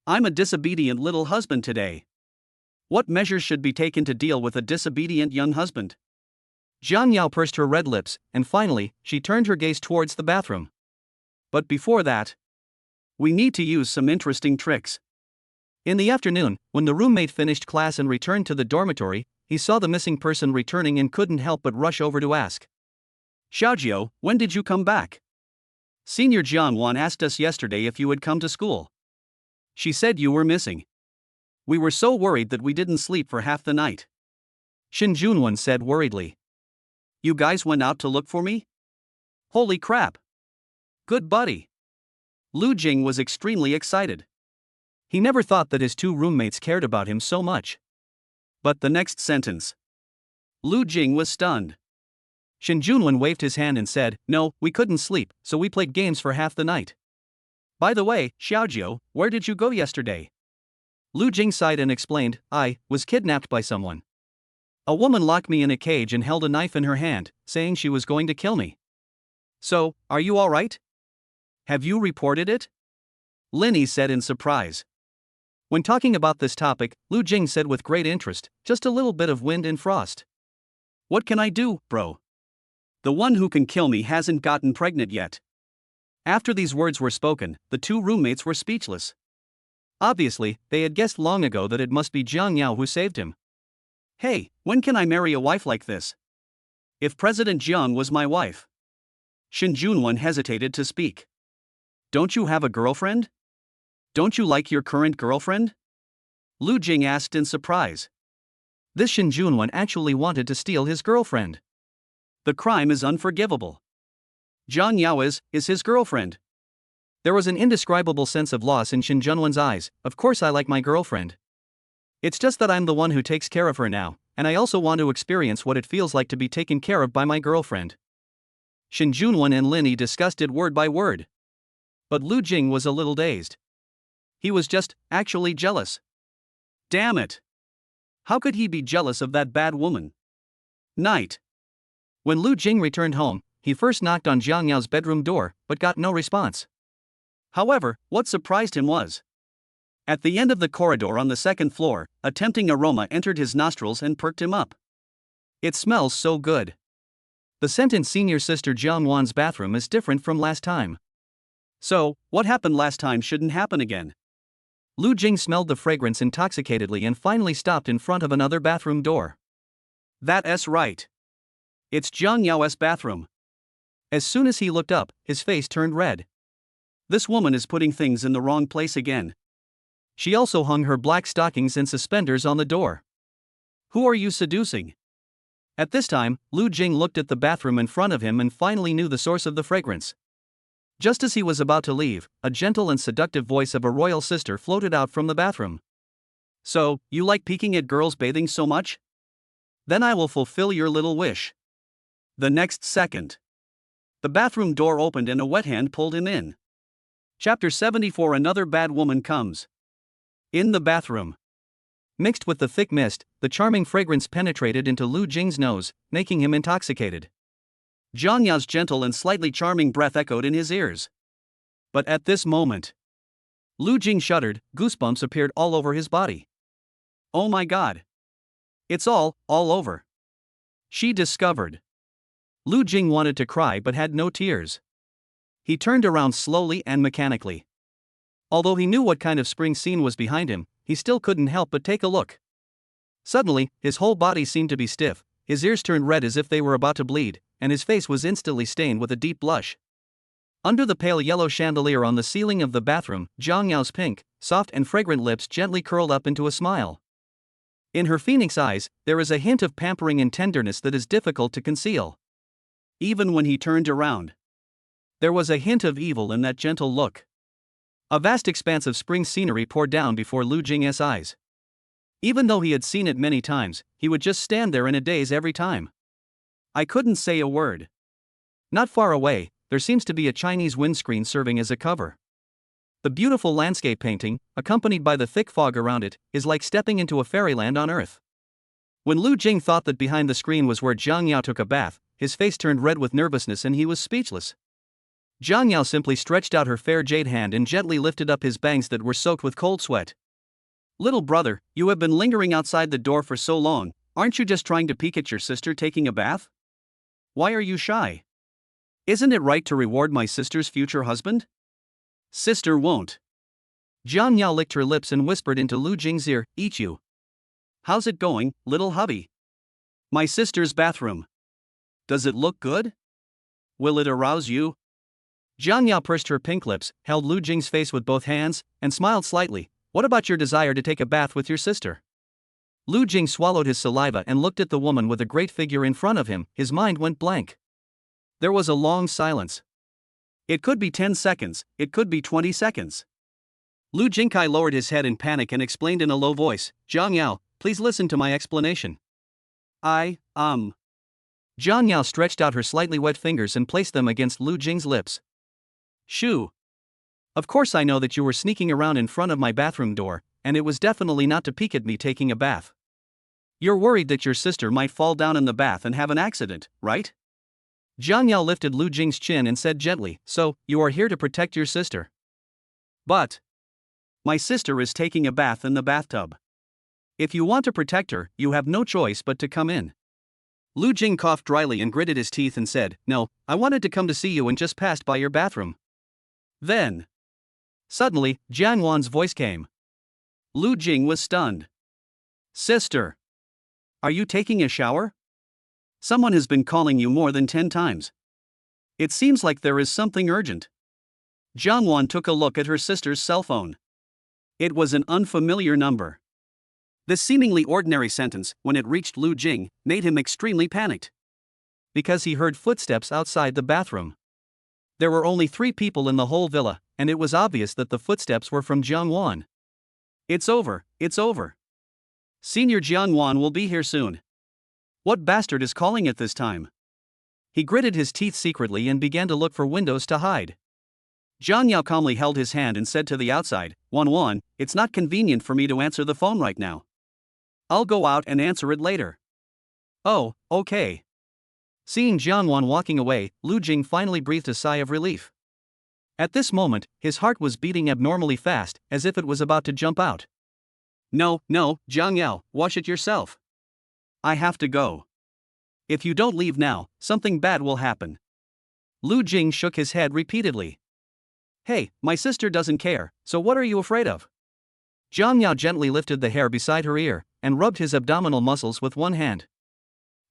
I'm a disobedient little husband today. What measures should be taken to deal with a disobedient young husband? Jiang Yao pursed her red lips, and finally, she turned her gaze towards the bathroom. But before that, we need to use some interesting tricks. In the afternoon, when the roommate finished class and returned to the dormitory, he saw the missing person returning and couldn't help but rush over to ask. Xiaojiu, when did you come back? Senior Jiang Wan asked us yesterday if you had come to school. She said you were missing. We were so worried that we didn't sleep for half the night. Shin Junwan said worriedly. You guys went out to look for me? Holy crap! Good buddy. Lu Jing was extremely excited. He never thought that his 2 roommates cared about him so much. But the next sentence. Lu Jing was stunned. Shin Junwan waved his hand and said, no, we couldn't sleep, so we played games for half the night. By the way, Xiaojiu, where did you go yesterday? Lu Jing sighed and explained, I was kidnapped by someone. A woman locked me in a cage and held a knife in her hand, saying she was going to kill me. So, are you all right? Have you reported it? Linny said in surprise. When talking about this topic, Lu Jing said with great interest, just a little bit of wind and frost. What can I do, bro? The one who can kill me hasn't gotten pregnant yet. After these words were spoken, the 2 roommates were speechless. Obviously, they had guessed long ago that it must be Jiang Yao who saved him. Hey, when can I marry a wife like this? If President Jiang was my wife. Shin Junwan hesitated to speak. Don't you have a girlfriend? Don't you like your current girlfriend? Lu Jing asked in surprise. This Shin Junwan actually wanted to steal his girlfriend. The crime is unforgivable. Jiang Yao is his girlfriend. There was an indescribable sense of loss in Shin Junwan's eyes. Of course I like my girlfriend. It's just that I'm the one who takes care of her now, and I also want to experience what it feels like to be taken care of by my girlfriend. Shin Junwan and Linny discussed it word by word. But Lu Jing was a little dazed. He was just, actually jealous. Damn it! How could he be jealous of that bad woman? Night. When Lu Jing returned home, he first knocked on Jiang Yao's bedroom door, but got no response. However, what surprised him was, at the end of the corridor on the second floor, a tempting aroma entered his nostrils and perked him up. It smells so good. The scent in senior sister Jiang Wan's bathroom is different from last time. So, what happened last time shouldn't happen again. Lu Jing smelled the fragrance intoxicatedly and finally stopped in front of another bathroom door. That's right. It's Jiang Yao's bathroom. As soon as he looked up, his face turned red. This woman is putting things in the wrong place again. She also hung her black stockings and suspenders on the door. Who are you seducing? At this time, Lu Jing looked at the bathroom in front of him and finally knew the source of the fragrance. Just as he was about to leave, a gentle and seductive voice of a royal sister floated out from the bathroom. So, you like peeking at girls bathing so much? Then I will fulfill your little wish. The next second, the bathroom door opened and a wet hand pulled him in. Chapter 74. Another bad woman comes. In the bathroom. Mixed with the thick mist, the charming fragrance penetrated into Lu Jing's nose, making him intoxicated. Jiang Yao's gentle and slightly charming breath echoed in his ears. But at this moment, Lu Jing shuddered, goosebumps appeared all over his body. Oh my god. It's all over. She discovered. Lu Jing wanted to cry but had no tears. He turned around slowly and mechanically. Although he knew what kind of spring scene was behind him, he still couldn't help but take a look. Suddenly, his whole body seemed to be stiff, his ears turned red as if they were about to bleed, and his face was instantly stained with a deep blush. Under the pale yellow chandelier on the ceiling of the bathroom, Jiang Yao's pink, soft and fragrant lips gently curled up into a smile. In her phoenix eyes, there is a hint of pampering and tenderness that is difficult to conceal. Even when he turned around, there was a hint of evil in that gentle look. A vast expanse of spring scenery poured down before Lu Jing's eyes. Even though he had seen it many times, he would just stand there in a daze every time. I couldn't say a word. Not far away, there seems to be a Chinese windscreen serving as a cover. The beautiful landscape painting, accompanied by the thick fog around it, is like stepping into a fairyland on earth. When Lu Jing thought that behind the screen was where Jiang Yao took a bath, his face turned red with nervousness and he was speechless. Jiang Yao simply stretched out her fair jade hand and gently lifted up his bangs that were soaked with cold sweat. Little brother, you have been lingering outside the door for so long, aren't you just trying to peek at your sister taking a bath? Why are you shy? Isn't it right to reward my sister's future husband? Sister won't. Jiang Yao licked her lips and whispered into Lu Jing's ear, eat you. How's it going, little hubby? My sister's bathroom. Does it look good? Will it arouse you? Jiang Yao pursed her pink lips, held Lu Jing's face with both hands, and smiled slightly. What about your desire to take a bath with your sister? Lu Jing swallowed his saliva and looked at the woman with a great figure in front of him, his mind went blank. There was a long silence. It could be 10 seconds, it could be 20 seconds. Lu Jingkai lowered his head in panic and explained in a low voice, Jiang Yao, please listen to my explanation. Jiang Yao stretched out her slightly wet fingers and placed them against Lu Jing's lips. Shoo. Of course I know that you were sneaking around in front of my bathroom door, and it was definitely not to peek at me taking a bath. You're worried that your sister might fall down in the bath and have an accident, right? Jiang Yao lifted Lu Jing's chin and said gently, so, you are here to protect your sister. But my sister is taking a bath in the bathtub. If you want to protect her, you have no choice but to come in. Lu Jing coughed dryly and gritted his teeth and said, no, I wanted to come to see you and just passed by your bathroom. Then, suddenly, Jiang Wan's voice came. Lu Jing was stunned. Sister, are you taking a shower? Someone has been calling you more than 10 times. It seems like there is something urgent. Jiang Wan took a look at her sister's cell phone. It was an unfamiliar number. This seemingly ordinary sentence, when it reached Lu Jing, made him extremely panicked. Because he heard footsteps outside the bathroom. There were only 3 people in the whole villa, and it was obvious that the footsteps were from Jiang Wan. It's over. Senior Jiang Wan will be here soon. What bastard is calling at this time? He gritted his teeth secretly and began to look for windows to hide. Jiang Yao calmly held his hand and said to the outside, Wan, it's not convenient for me to answer the phone right now. I'll go out and answer it later. Oh, okay. Seeing Jiangwan walking away, Lu Jing finally breathed a sigh of relief. At this moment, his heart was beating abnormally fast, as if it was about to jump out. No, Jiang Yao, wash it yourself. I have to go. If you don't leave now, something bad will happen. Lu Jing shook his head repeatedly. Hey, my sister doesn't care, so what are you afraid of? Jiang Yao gently lifted the hair beside her ear, and rubbed his abdominal muscles with one hand.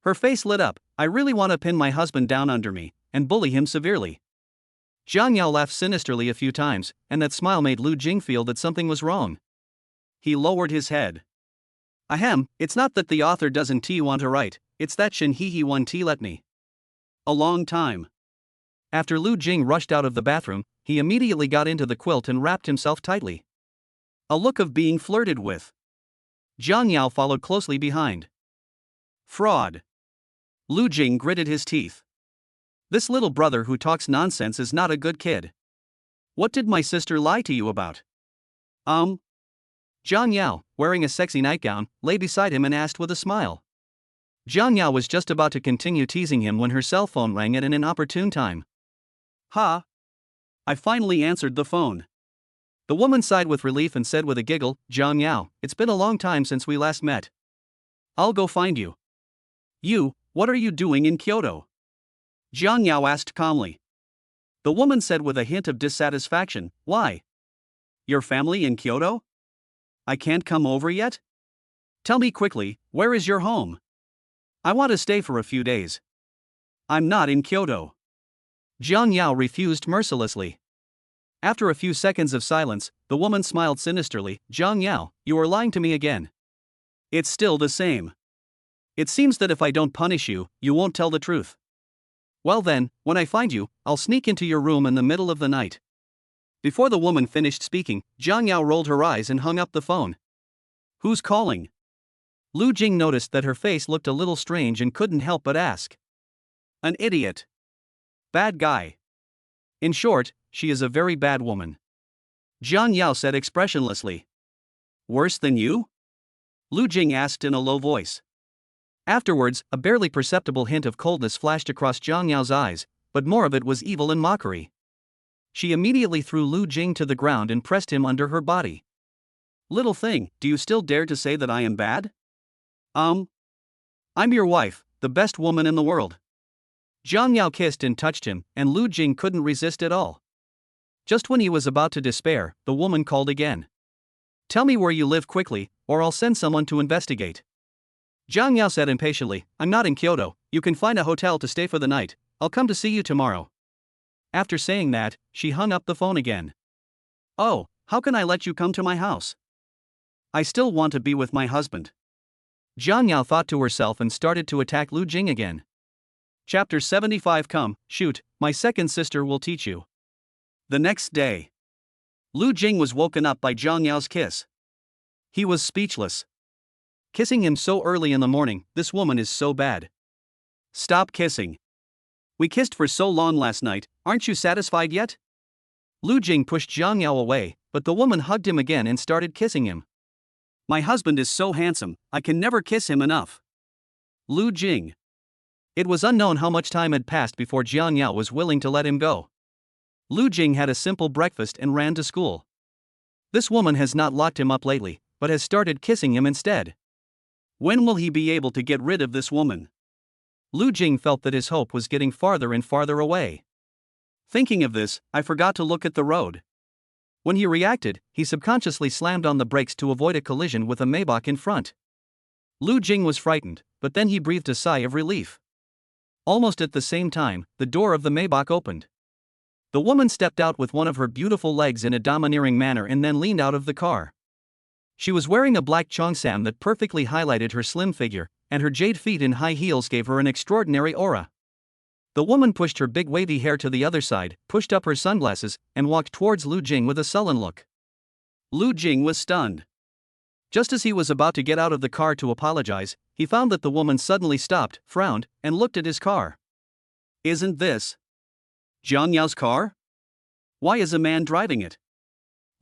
Her face lit up. I really want to pin my husband down under me, and bully him severely. Jiang Yao laughed sinisterly a few times, and that smile made Lu Jing feel that something was wrong. He lowered his head. Ahem, it's not that the author doesn't want to write, it's that Shin He won't let me. A long time. After Lu Jing rushed out of the bathroom, he immediately got into the quilt and wrapped himself tightly. A look of being flirted with. Jiang Yao followed closely behind. Fraud. Lu Jing gritted his teeth. This little brother who talks nonsense is not a good kid. What did my sister lie to you about? Jiang Yao, wearing a sexy nightgown, lay beside him and asked with a smile. Jiang Yao was just about to continue teasing him when her cell phone rang at an inopportune time. Ha! I finally answered the phone. The woman sighed with relief and said with a giggle, Jiang Yao, it's been a long time since we last met. I'll go find you. You, what are you doing in Kyoto? Jiang Yao asked calmly. The woman said with a hint of dissatisfaction, why? Your family in Kyoto? I can't come over yet? Tell me quickly, where is your home? I want to stay for a few days. I'm not in Kyoto. Jiang Yao refused mercilessly. After a few seconds of silence, the woman smiled sinisterly, Jiang Yao, you are lying to me again. It's still the same. It seems that if I don't punish you, you won't tell the truth. Well then, when I find you, I'll sneak into your room in the middle of the night. Before the woman finished speaking, Jiang Yao rolled her eyes and hung up the phone. Who's calling? Lu Jing noticed that her face looked a little strange and couldn't help but ask. An idiot. Bad guy. In short, she is a very bad woman. Jiang Yao said expressionlessly. Worse than you? Lu Jing asked in a low voice. Afterwards, a barely perceptible hint of coldness flashed across Jiang Yao's eyes, but more of it was evil and mockery. She immediately threw Lu Jing to the ground and pressed him under her body. Little thing, do you still dare to say that I am bad? I'm your wife, the best woman in the world. Jiang Yao kissed and touched him, and Lu Jing couldn't resist at all. Just when he was about to despair, the woman called again. Tell me where you live quickly, or I'll send someone to investigate. Jiang Yao said impatiently, I'm not in Kyoto, you can find a hotel to stay for the night, I'll come to see you tomorrow. After saying that, she hung up the phone again. Oh, how can I let you come to my house? I still want to be with my husband. Jiang Yao thought to herself and started to attack Lu Jing again. Chapter 75 Come, shoot, my second sister will teach you. The next day. Lu Jing was woken up by Jiang Yao's kiss. He was speechless. Kissing him so early in the morning, this woman is so bad. Stop kissing. We kissed for so long last night, aren't you satisfied yet? Lu Jing pushed Jiang Yao away, but the woman hugged him again and started kissing him. My husband is so handsome, I can never kiss him enough. Lu Jing. It was unknown how much time had passed before Jiang Yao was willing to let him go. Lu Jing had a simple breakfast and ran to school. This woman has not locked him up lately, but has started kissing him instead. When will he be able to get rid of this woman? Lu Jing felt that his hope was getting farther and farther away. Thinking of this, I forgot to look at the road. When he reacted, he subconsciously slammed on the brakes to avoid a collision with a Maybach in front. Lu Jing was frightened, but then he breathed a sigh of relief. Almost at the same time, the door of the Maybach opened. The woman stepped out with one of her beautiful legs in a domineering manner and then leaned out of the car. She was wearing a black cheongsam that perfectly highlighted her slim figure, and her jade feet in high heels gave her an extraordinary aura. The woman pushed her big wavy hair to the other side, pushed up her sunglasses, and walked towards Lu Jing with a sullen look. Lu Jing was stunned. Just as he was about to get out of the car to apologize, he found that the woman suddenly stopped, frowned, and looked at his car. Isn't this Jiang Yao's car? Why is a man driving it?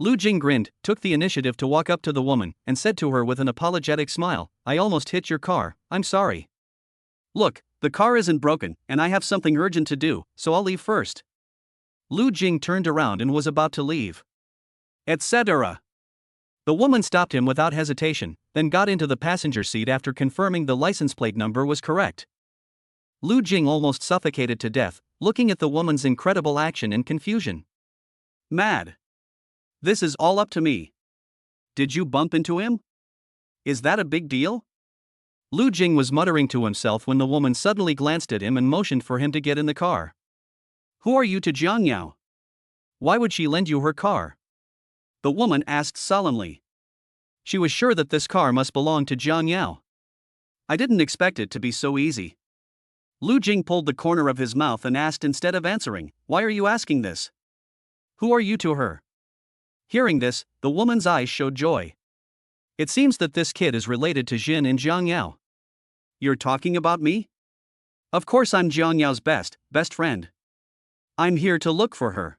Lu Jing grinned, took the initiative to walk up to the woman, and said to her with an apologetic smile, I almost hit your car, I'm sorry. Look, The car isn't broken, and I have something urgent to do, so I'll leave first. Lu Jing turned around and was about to leave. Etc. The woman stopped him without hesitation, then got into the passenger seat after confirming the license plate number was correct. Lu Jing almost suffocated to death, looking at the woman's incredible action and confusion. Mad. This is all up to me. Did you bump into him? Is that a big deal? Lu Jing was muttering to himself when the woman suddenly glanced at him and motioned for him to get in the car. Who are you to Jiang Yao? Why would she lend you her car? The woman asked solemnly. She was sure that this car must belong to Jiang Yao. I didn't expect it to be so easy. Lu Jing pulled the corner of his mouth and asked instead of answering, why are you asking this? Who are you to her? Hearing this, the woman's eyes showed joy. It seems that this kid is related to Jin and Jiang Yao. You're talking about me? Of course I'm Jiang Yao's best friend. I'm here to look for her.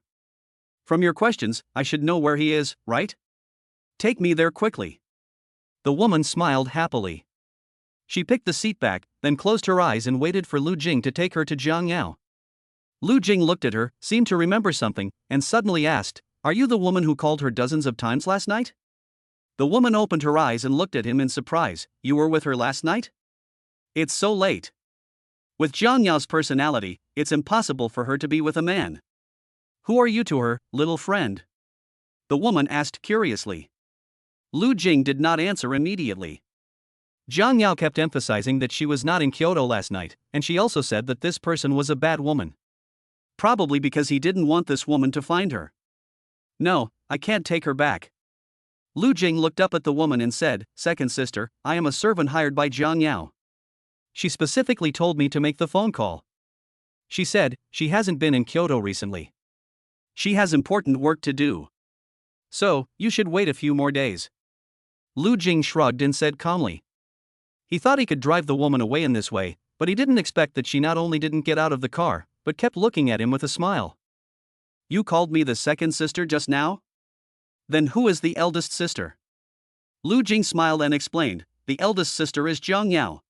From your questions, I should know where he is, right? Take me there quickly. The woman smiled happily. She picked the seat back, then closed her eyes and waited for Lu Jing to take her to Jiang Yao. Lu Jing looked at her, seemed to remember something, and suddenly asked, are you the woman who called her dozens of times last night? The woman opened her eyes and looked at him in surprise. You were with her last night? It's so late. With Jiang Yao's personality, it's impossible for her to be with a man. Who are you to her, little friend? The woman asked curiously. Lu Jing did not answer immediately. Jiang Yao kept emphasizing that she was not in Kyoto last night, and she also said that this person was a bad woman. Probably because he didn't want this woman to find her. No, I can't take her back. Lu Jing looked up at the woman and said, second sister, I am a servant hired by Jiang Yao. She specifically told me to make the phone call. She said, she hasn't been in Kyoto recently. She has important work to do. So, you should wait a few more days. Lu Jing shrugged and said calmly. He thought he could drive the woman away in this way, but he didn't expect that she not only didn't get out of the car, but kept looking at him with a smile. You called me the second sister just now? Then who is the eldest sister? Lu Jing smiled and explained, the eldest sister is Jiang Yao.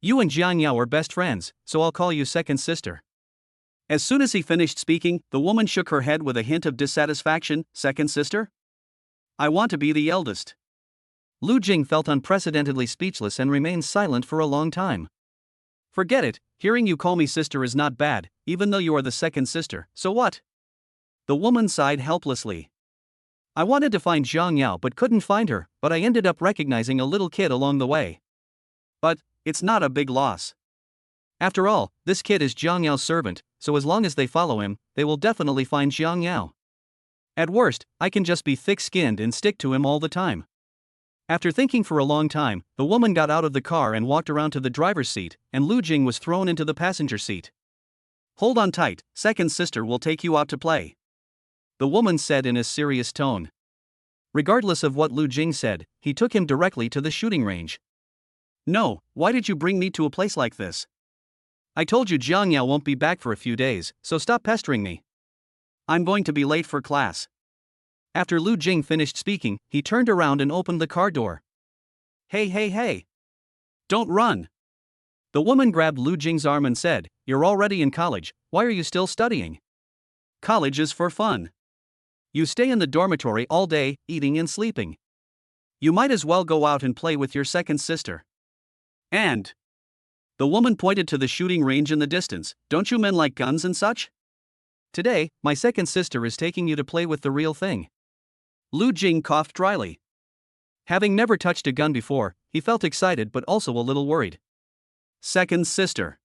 You and Jiang Yao are best friends, so I'll call you second sister. As soon as he finished speaking, the woman shook her head with a hint of dissatisfaction. Second sister? I want to be the eldest. Lu Jing felt unprecedentedly speechless and remained silent for a long time. Forget it, hearing you call me sister is not bad, even though you are the second sister, so what? The woman sighed helplessly. I wanted to find Jiang Yao but couldn't find her, but I ended up recognizing a little kid along the way. But, it's not a big loss. After all, this kid is Jiang Yao's servant, so as long as they follow him, they will definitely find Jiang Yao. At worst, I can just be thick-skinned and stick to him all the time. After thinking for a long time, the woman got out of the car and walked around to the driver's seat, and Lu Jing was thrown into the passenger seat. Hold on tight, second sister will take you out to play. The woman said in a serious tone. Regardless of what Lu Jing said, he took him directly to the shooting range. No, why did you bring me to a place like this? I told you Jiang Yao won't be back for a few days, so stop pestering me. I'm going to be late for class. After Lu Jing finished speaking, he turned around and opened the car door. Hey. Don't run. The woman grabbed Lu Jing's arm and said, you're already in college, why are you still studying? College is for fun. You stay in the dormitory all day, eating and sleeping. You might as well go out and play with your second sister. And the woman pointed to the shooting range in the distance. Don't you men like guns and such? Today, my second sister is taking you to play with the real thing. Lu Jing coughed dryly. Having never touched a gun before, he felt excited but also a little worried. Second sister.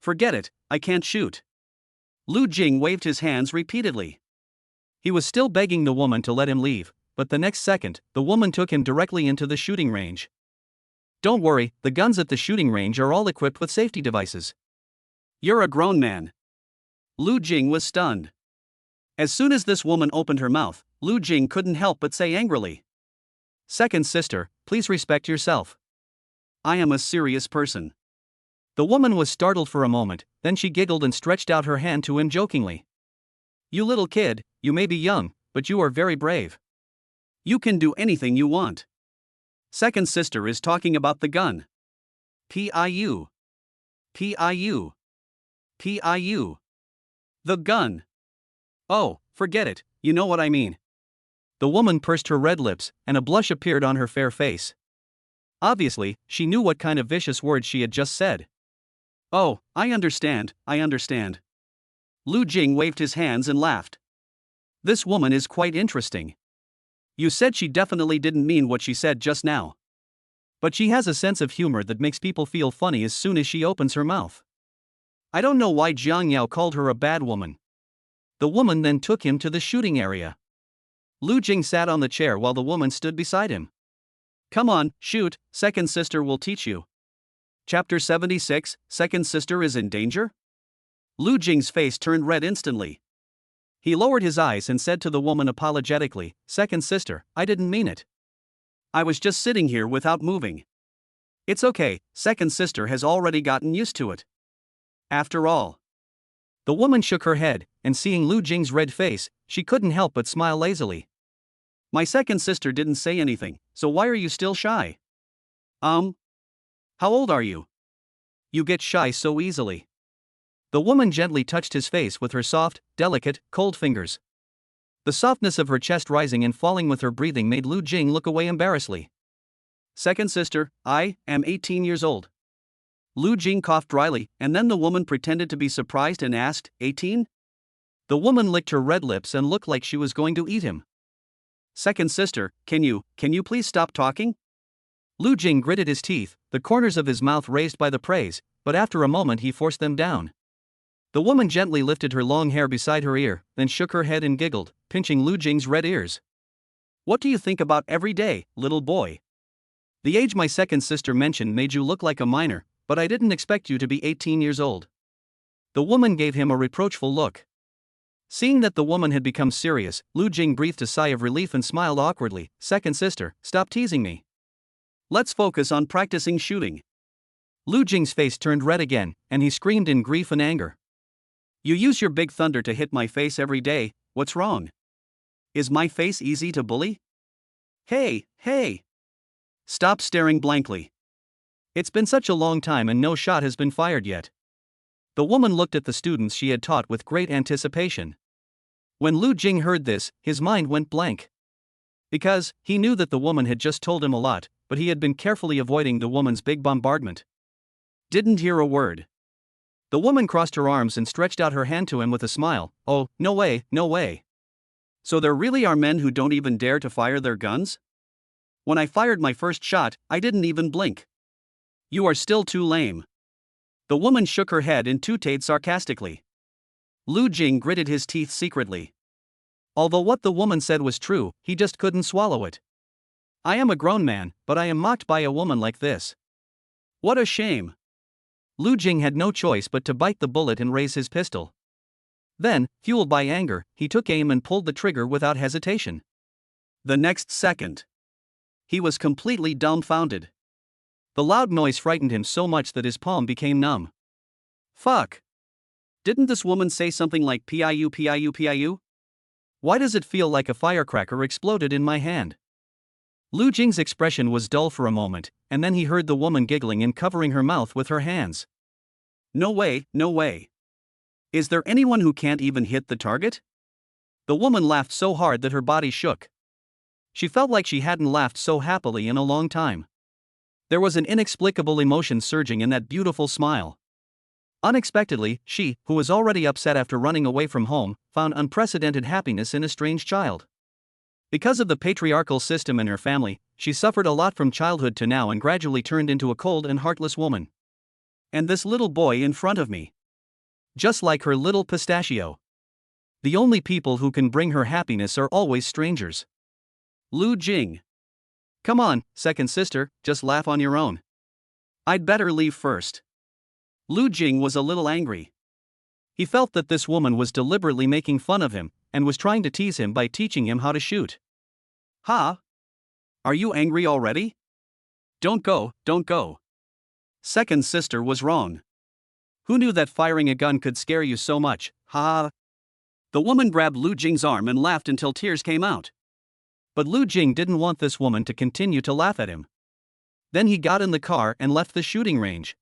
Forget it, I can't shoot. Lu Jing waved his hands repeatedly. He was still begging the woman to let him leave, but the next second, the woman took him directly into the shooting range. Don't worry, the guns at the shooting range are all equipped with safety devices. You're a grown man. Lu Jing was stunned. As soon as this woman opened her mouth, Lu Jing couldn't help but say angrily. Second sister, please respect yourself. I am a serious person. The woman was startled for a moment, then she giggled and stretched out her hand to him jokingly. You little kid, you may be young, but you are very brave. You can do anything you want. Second sister is talking about the gun. Piu. Piu. Piu. The gun. Oh, forget it, you know what I mean. The woman pursed her red lips, and a blush appeared on her fair face. Obviously, she knew what kind of vicious words she had just said. Oh, I understand, I understand. Lu Jing waved his hands and laughed. This woman is quite interesting. You said she definitely didn't mean what she said just now. But she has a sense of humor that makes people feel funny as soon as she opens her mouth. I don't know why Jiang Yao called her a bad woman. The woman then took him to the shooting area. Lu Jing sat on the chair while the woman stood beside him. Come on, shoot, second sister will teach you. Chapter 76, Second Sister is in danger? Lu Jing's face turned red instantly. He lowered his eyes and said to the woman apologetically, Second sister, I didn't mean it. I was just sitting here without moving. It's okay, second sister has already gotten used to it. After all. The woman shook her head, and seeing Lu Jing's red face, she couldn't help but smile lazily. My second sister didn't say anything, so why are you still shy? How old are you? You get shy so easily. The woman gently touched his face with her soft, delicate, cold fingers. The softness of her chest rising and falling with her breathing made Lu Jing look away embarrassedly. Second sister, I am 18 years old. Lu Jing coughed dryly, and then the woman pretended to be surprised and asked, 18? The woman licked her red lips and looked like she was going to eat him. Second sister, can you please stop talking? Lu Jing gritted his teeth, the corners of his mouth raised by the praise, but after a moment he forced them down. The woman gently lifted her long hair beside her ear, then shook her head and giggled, pinching Lu Jing's red ears. What do you think about every day, little boy? The age my second sister mentioned made you look like a minor, but I didn't expect you to be 18 years old. The woman gave him a reproachful look. Seeing that the woman had become serious, Lu Jing breathed a sigh of relief and smiled awkwardly. Second sister, stop teasing me. Let's focus on practicing shooting. Lu Jing's face turned red again, and he screamed in grief and anger. You use your big thunder to hit my face every day, what's wrong? Is my face easy to bully? Hey! Stop staring blankly. It's been such a long time and no shot has been fired yet. The woman looked at the students she had taught with great anticipation. When Lu Jing heard this, his mind went blank. Because, he knew that the woman had just told him a lot, but he had been carefully avoiding the woman's big bombardment. Didn't hear a word. The woman crossed her arms and stretched out her hand to him with a smile. Oh, no way, no way. So there really are men who don't even dare to fire their guns? When I fired my first shot, I didn't even blink. You are still too lame. The woman shook her head and tooted sarcastically. Lu Jing gritted his teeth secretly. Although what the woman said was true, he just couldn't swallow it. I am a grown man, but I am mocked by a woman like this. What a shame. Lu Jing had no choice but to bite the bullet and raise his pistol. Then, fueled by anger, he took aim and pulled the trigger without hesitation. The next second, he was completely dumbfounded. The loud noise frightened him so much that his palm became numb. Fuck. Didn't this woman say something like piu? Why does it feel like a firecracker exploded in my hand? Lu Jing's expression was dull for a moment, and then he heard the woman giggling and covering her mouth with her hands. No way, no way. Is there anyone who can't even hit the target? The woman laughed so hard that her body shook. She felt like she hadn't laughed so happily in a long time. There was an inexplicable emotion surging in that beautiful smile. Unexpectedly, she, who was already upset after running away from home, found unprecedented happiness in a strange child. Because of the patriarchal system in her family, she suffered a lot from childhood to now and gradually turned into a cold and heartless woman. And this little boy in front of me. Just like her little pistachio. The only people who can bring her happiness are always strangers. Lu Jing. Come on, second sister, just laugh on your own. I'd better leave first. Lu Jing was a little angry. He felt that this woman was deliberately making fun of him, and was trying to tease him by teaching him how to shoot. Ha! Are you angry already? Don't go. Second sister was wrong. Who knew that firing a gun could scare you so much, ha? The woman grabbed Lu Jing's arm and laughed until tears came out. But Lu Jing didn't want this woman to continue to laugh at him. Then he got in the car and left the shooting range.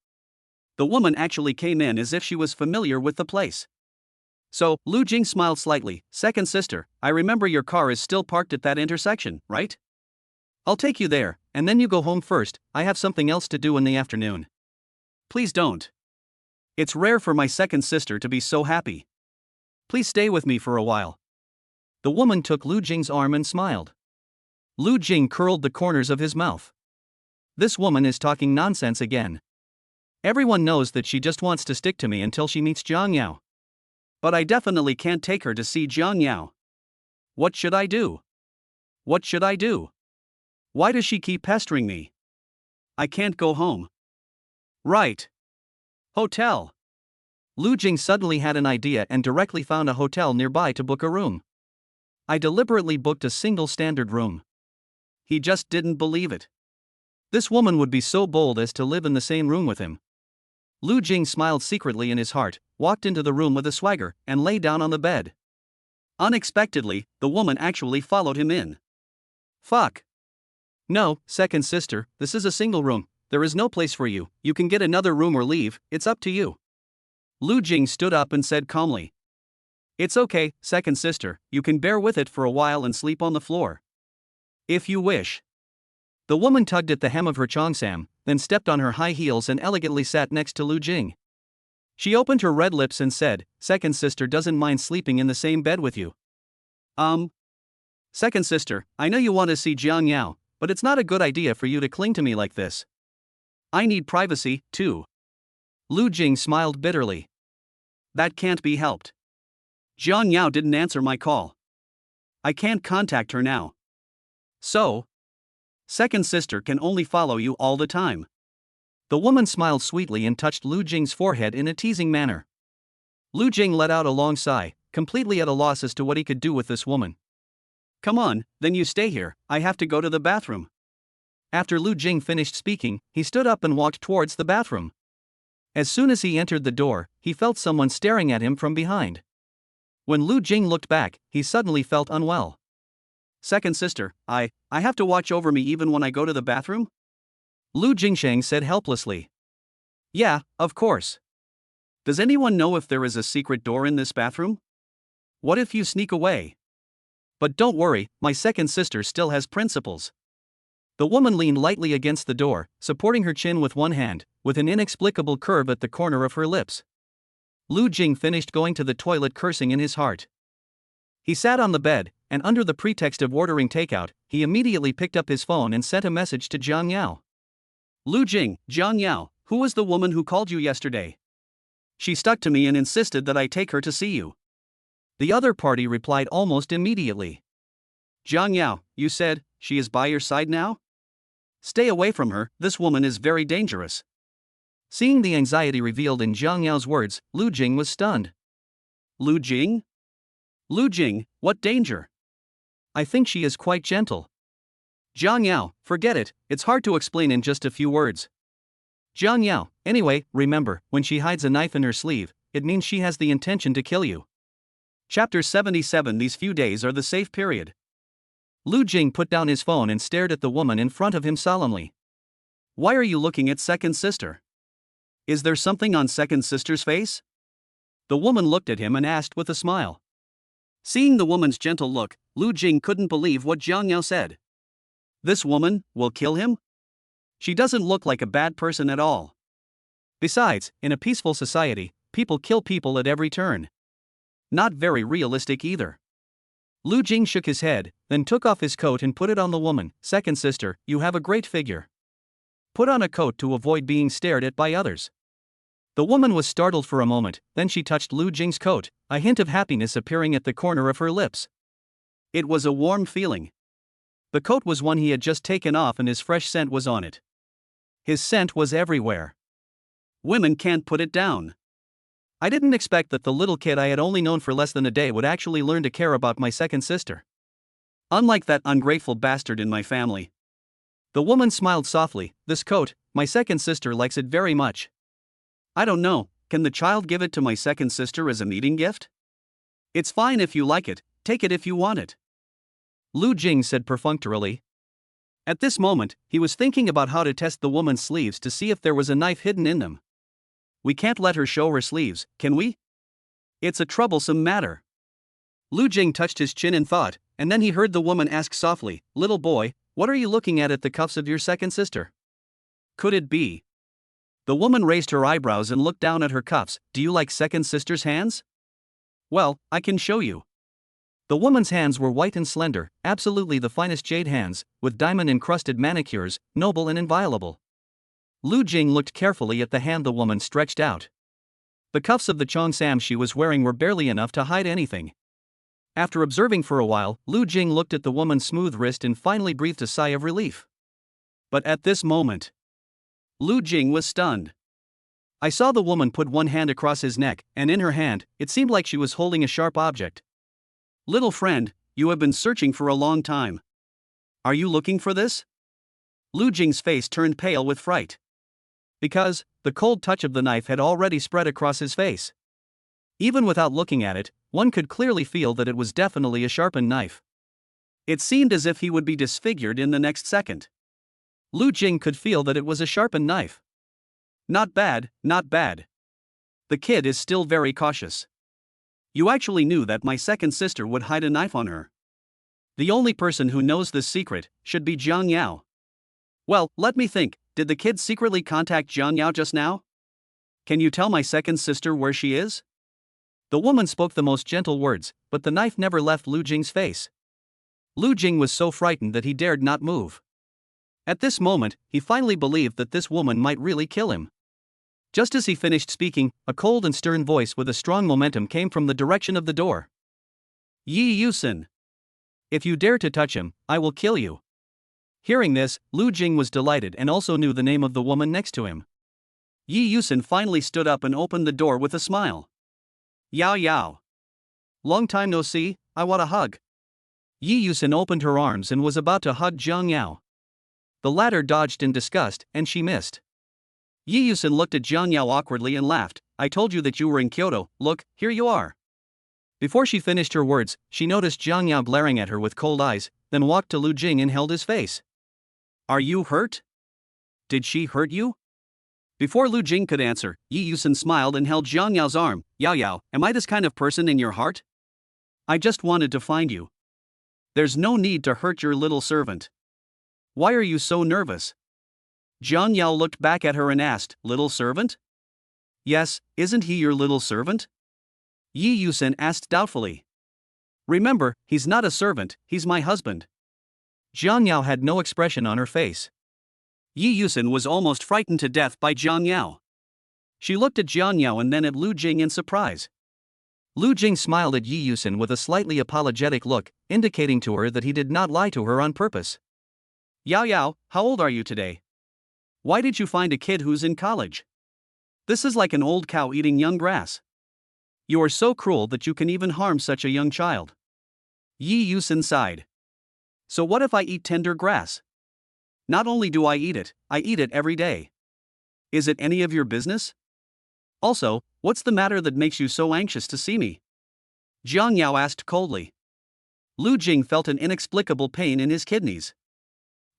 The woman actually came in as if she was familiar with the place. So, Lu Jing smiled slightly. Second sister, I remember your car is still parked at that intersection, right? I'll take you there, and then you go home first. I have something else to do in the afternoon. Please don't. It's rare for my second sister to be so happy. Please stay with me for a while. The woman took Lu Jing's arm and smiled. Lu Jing curled the corners of his mouth. This woman is talking nonsense again. Everyone knows that she just wants to stick to me until she meets Jiang Yao. But I definitely can't take her to see Jiang Yao. What should I do? What should I do? Why does she keep pestering me? I can't go home. Right. Hotel. Lu Jing suddenly had an idea and directly found a hotel nearby to book a room. I deliberately booked a single standard room. He just didn't believe it. This woman would be so bold as to live in the same room with him. Lu Jing smiled secretly in his heart, walked into the room with a swagger, and lay down on the bed. Unexpectedly, the woman actually followed him in. Fuck. No, second sister, this is a single room. There is no place for you. You can get another room or leave, it's up to you. Lu Jing stood up and said calmly. It's okay, second sister, you can bear with it for a while and sleep on the floor. If you wish. The woman tugged at the hem of her cheongsam, then stepped on her high heels and elegantly sat next to Lu Jing. She opened her red lips and said, second sister doesn't mind sleeping in the same bed with you. Second sister, I know you want to see Jiang Yao, but it's not a good idea for you to cling to me like this. I need privacy, too. Lu Jing smiled bitterly. That can't be helped. Jiang Yao didn't answer my call. I can't contact her now. So? Second sister can only follow you all the time. The woman smiled sweetly and touched Lu Jing's forehead in a teasing manner. Lu Jing let out a long sigh, completely at a loss as to what he could do with this woman. Come on, then you stay here, I have to go to the bathroom. After Lu Jing finished speaking, he stood up and walked towards the bathroom. As soon as he entered the door, he felt someone staring at him from behind. When Lu Jing looked back, he suddenly felt unwell. Second sister, I have to watch over me even when I go to the bathroom? Lu Jingsheng said helplessly. Yeah, of course. Does anyone know if there is a secret door in this bathroom? What if you sneak away? But don't worry, my second sister still has principles. The woman leaned lightly against the door, supporting her chin with one hand, with an inexplicable curve at the corner of her lips. Lu Jing finished going to the toilet cursing in his heart. He sat on the bed, and under the pretext of ordering takeout, he immediately picked up his phone and sent a message to Jiang Yao. Lu Jing, Jiang Yao, who was the woman who called you yesterday? She stuck to me and insisted that I take her to see you. The other party replied almost immediately. Jiang Yao, you said, she is by your side now? Stay away from her, this woman is very dangerous. Seeing the anxiety revealed in Jiang Yao's words, Lu Jing was stunned. Lu Jing? Lu Jing, what danger? I think she is quite gentle. Jiang Yao, forget it, it's hard to explain in just a few words. Jiang Yao, anyway, remember, when she hides a knife in her sleeve, it means she has the intention to kill you. Chapter 77. These few days are the safe period. Lu Jing put down his phone and stared at the woman in front of him solemnly. Why are you looking at second sister? Is there something on second sister's face? The woman looked at him and asked with a smile. Seeing the woman's gentle look, Lu Jing couldn't believe what Jiang Yao said. This woman will kill him? She doesn't look like a bad person at all. Besides, in a peaceful society, people kill people at every turn. Not very realistic either. Lu Jing shook his head, then took off his coat and put it on the woman. Second sister, you have a great figure. Put on a coat to avoid being stared at by others. The woman was startled for a moment, then she touched Lu Jing's coat, a hint of happiness appearing at the corner of her lips. It was a warm feeling. The coat was one he had just taken off and his fresh scent was on it. His scent was everywhere. Women can't put it down. I didn't expect that the little kid I had only known for less than a day would actually learn to care about my second sister. Unlike that ungrateful bastard in my family. The woman smiled softly. This coat, my second sister likes it very much. I don't know, can the child give it to my second sister as a meeting gift? It's fine if you like it, take it if you want it. Lu Jing said perfunctorily. At this moment, he was thinking about how to test the woman's sleeves to see if there was a knife hidden in them. we can't let her show her sleeves, can we? It's a troublesome matter. Lu Jing touched his chin in thought, and then he heard the woman ask softly, "Little boy, what are you looking at the cuffs of your second sister? Could it be?" The woman raised her eyebrows and looked down at her cuffs. "Do you like second sister's hands?" "Well, I can show you." The woman's hands were white and slender, absolutely the finest jade hands, with diamond-encrusted manicures, noble and inviolable. Lu Jing looked carefully at the hand the woman stretched out. The cuffs of the cheongsam she was wearing were barely enough to hide anything. After observing for a while, Lu Jing looked at the woman's smooth wrist and finally breathed a sigh of relief. But at this moment, Lu Jing was stunned. I saw the woman put one hand across his neck, and in her hand, it seemed like she was holding a sharp object. "Little friend, you have been searching for a long time. Are you looking for this?" Lu Jing's face turned pale with fright. Because the cold touch of the knife had already spread across his face. Even without looking at it, one could clearly feel that it was definitely a sharpened knife. It seemed as if he would be disfigured in the next second. Lu Jing could feel that it was a sharpened knife. Not bad, not bad. The kid is still very cautious. You actually knew that my second sister would hide a knife on her. The only person who knows this secret should be Jiang Yao. Well, let me think, did the kid secretly contact Jiang Yao just now? Can you tell my second sister where she is? The woman spoke the most gentle words, but the knife never left Lu Jing's face. Lu Jing was so frightened that he dared not move. At this moment, he finally believed that this woman might really kill him. Just as he finished speaking, a cold and stern voice with a strong momentum came from the direction of the door. "Yi Yusin! If you dare to touch him, I will kill you." Hearing this, Lu Jing was delighted and also knew the name of the woman next to him. Yi Yusin finally stood up and opened the door with a smile. "Yao Yao. Long time no see, I want a hug." Yi Yusin opened her arms and was about to hug Jiang Yao. The latter dodged in disgust, and she missed. Yi Yusin looked at Jiang Yao awkwardly and laughed. "I told you that you were in Kyoto, look, here you are." Before she finished her words, she noticed Jiang Yao glaring at her with cold eyes, then walked to Lu Jing and held his face. "Are you hurt? Did she hurt you?" Before Lu Jing could answer, Yi Yusin smiled and held Jiang Yao's arm. "Yao Yao, am I this kind of person in your heart? I just wanted to find you. There's no need to hurt your little servant. Why are you so nervous?" Jiang Yao looked back at her and asked, "Little servant?" "Yes, isn't he your little servant?" Yi Yusin asked doubtfully. "Remember, he's not a servant, he's my husband." Jiang Yao had no expression on her face. Yi Yusin was almost frightened to death by Jiang Yao. She looked at Jiang Yao and then at Lu Jing in surprise. Lu Jing smiled at Yi Yusin with a slightly apologetic look, indicating to her that he did not lie to her on purpose. "Yao Yao, how old are you today? Why did you find a kid who's in college? This is like an old cow eating young grass. You are so cruel that you can even harm such a young child." Yi Yusin sighed. "So what if I eat tender grass? Not only do I eat it every day. Is it any of your business? Also, what's the matter that makes you so anxious to see me?" Jiang Yao asked coldly. Lu Jing felt an inexplicable pain in his kidneys.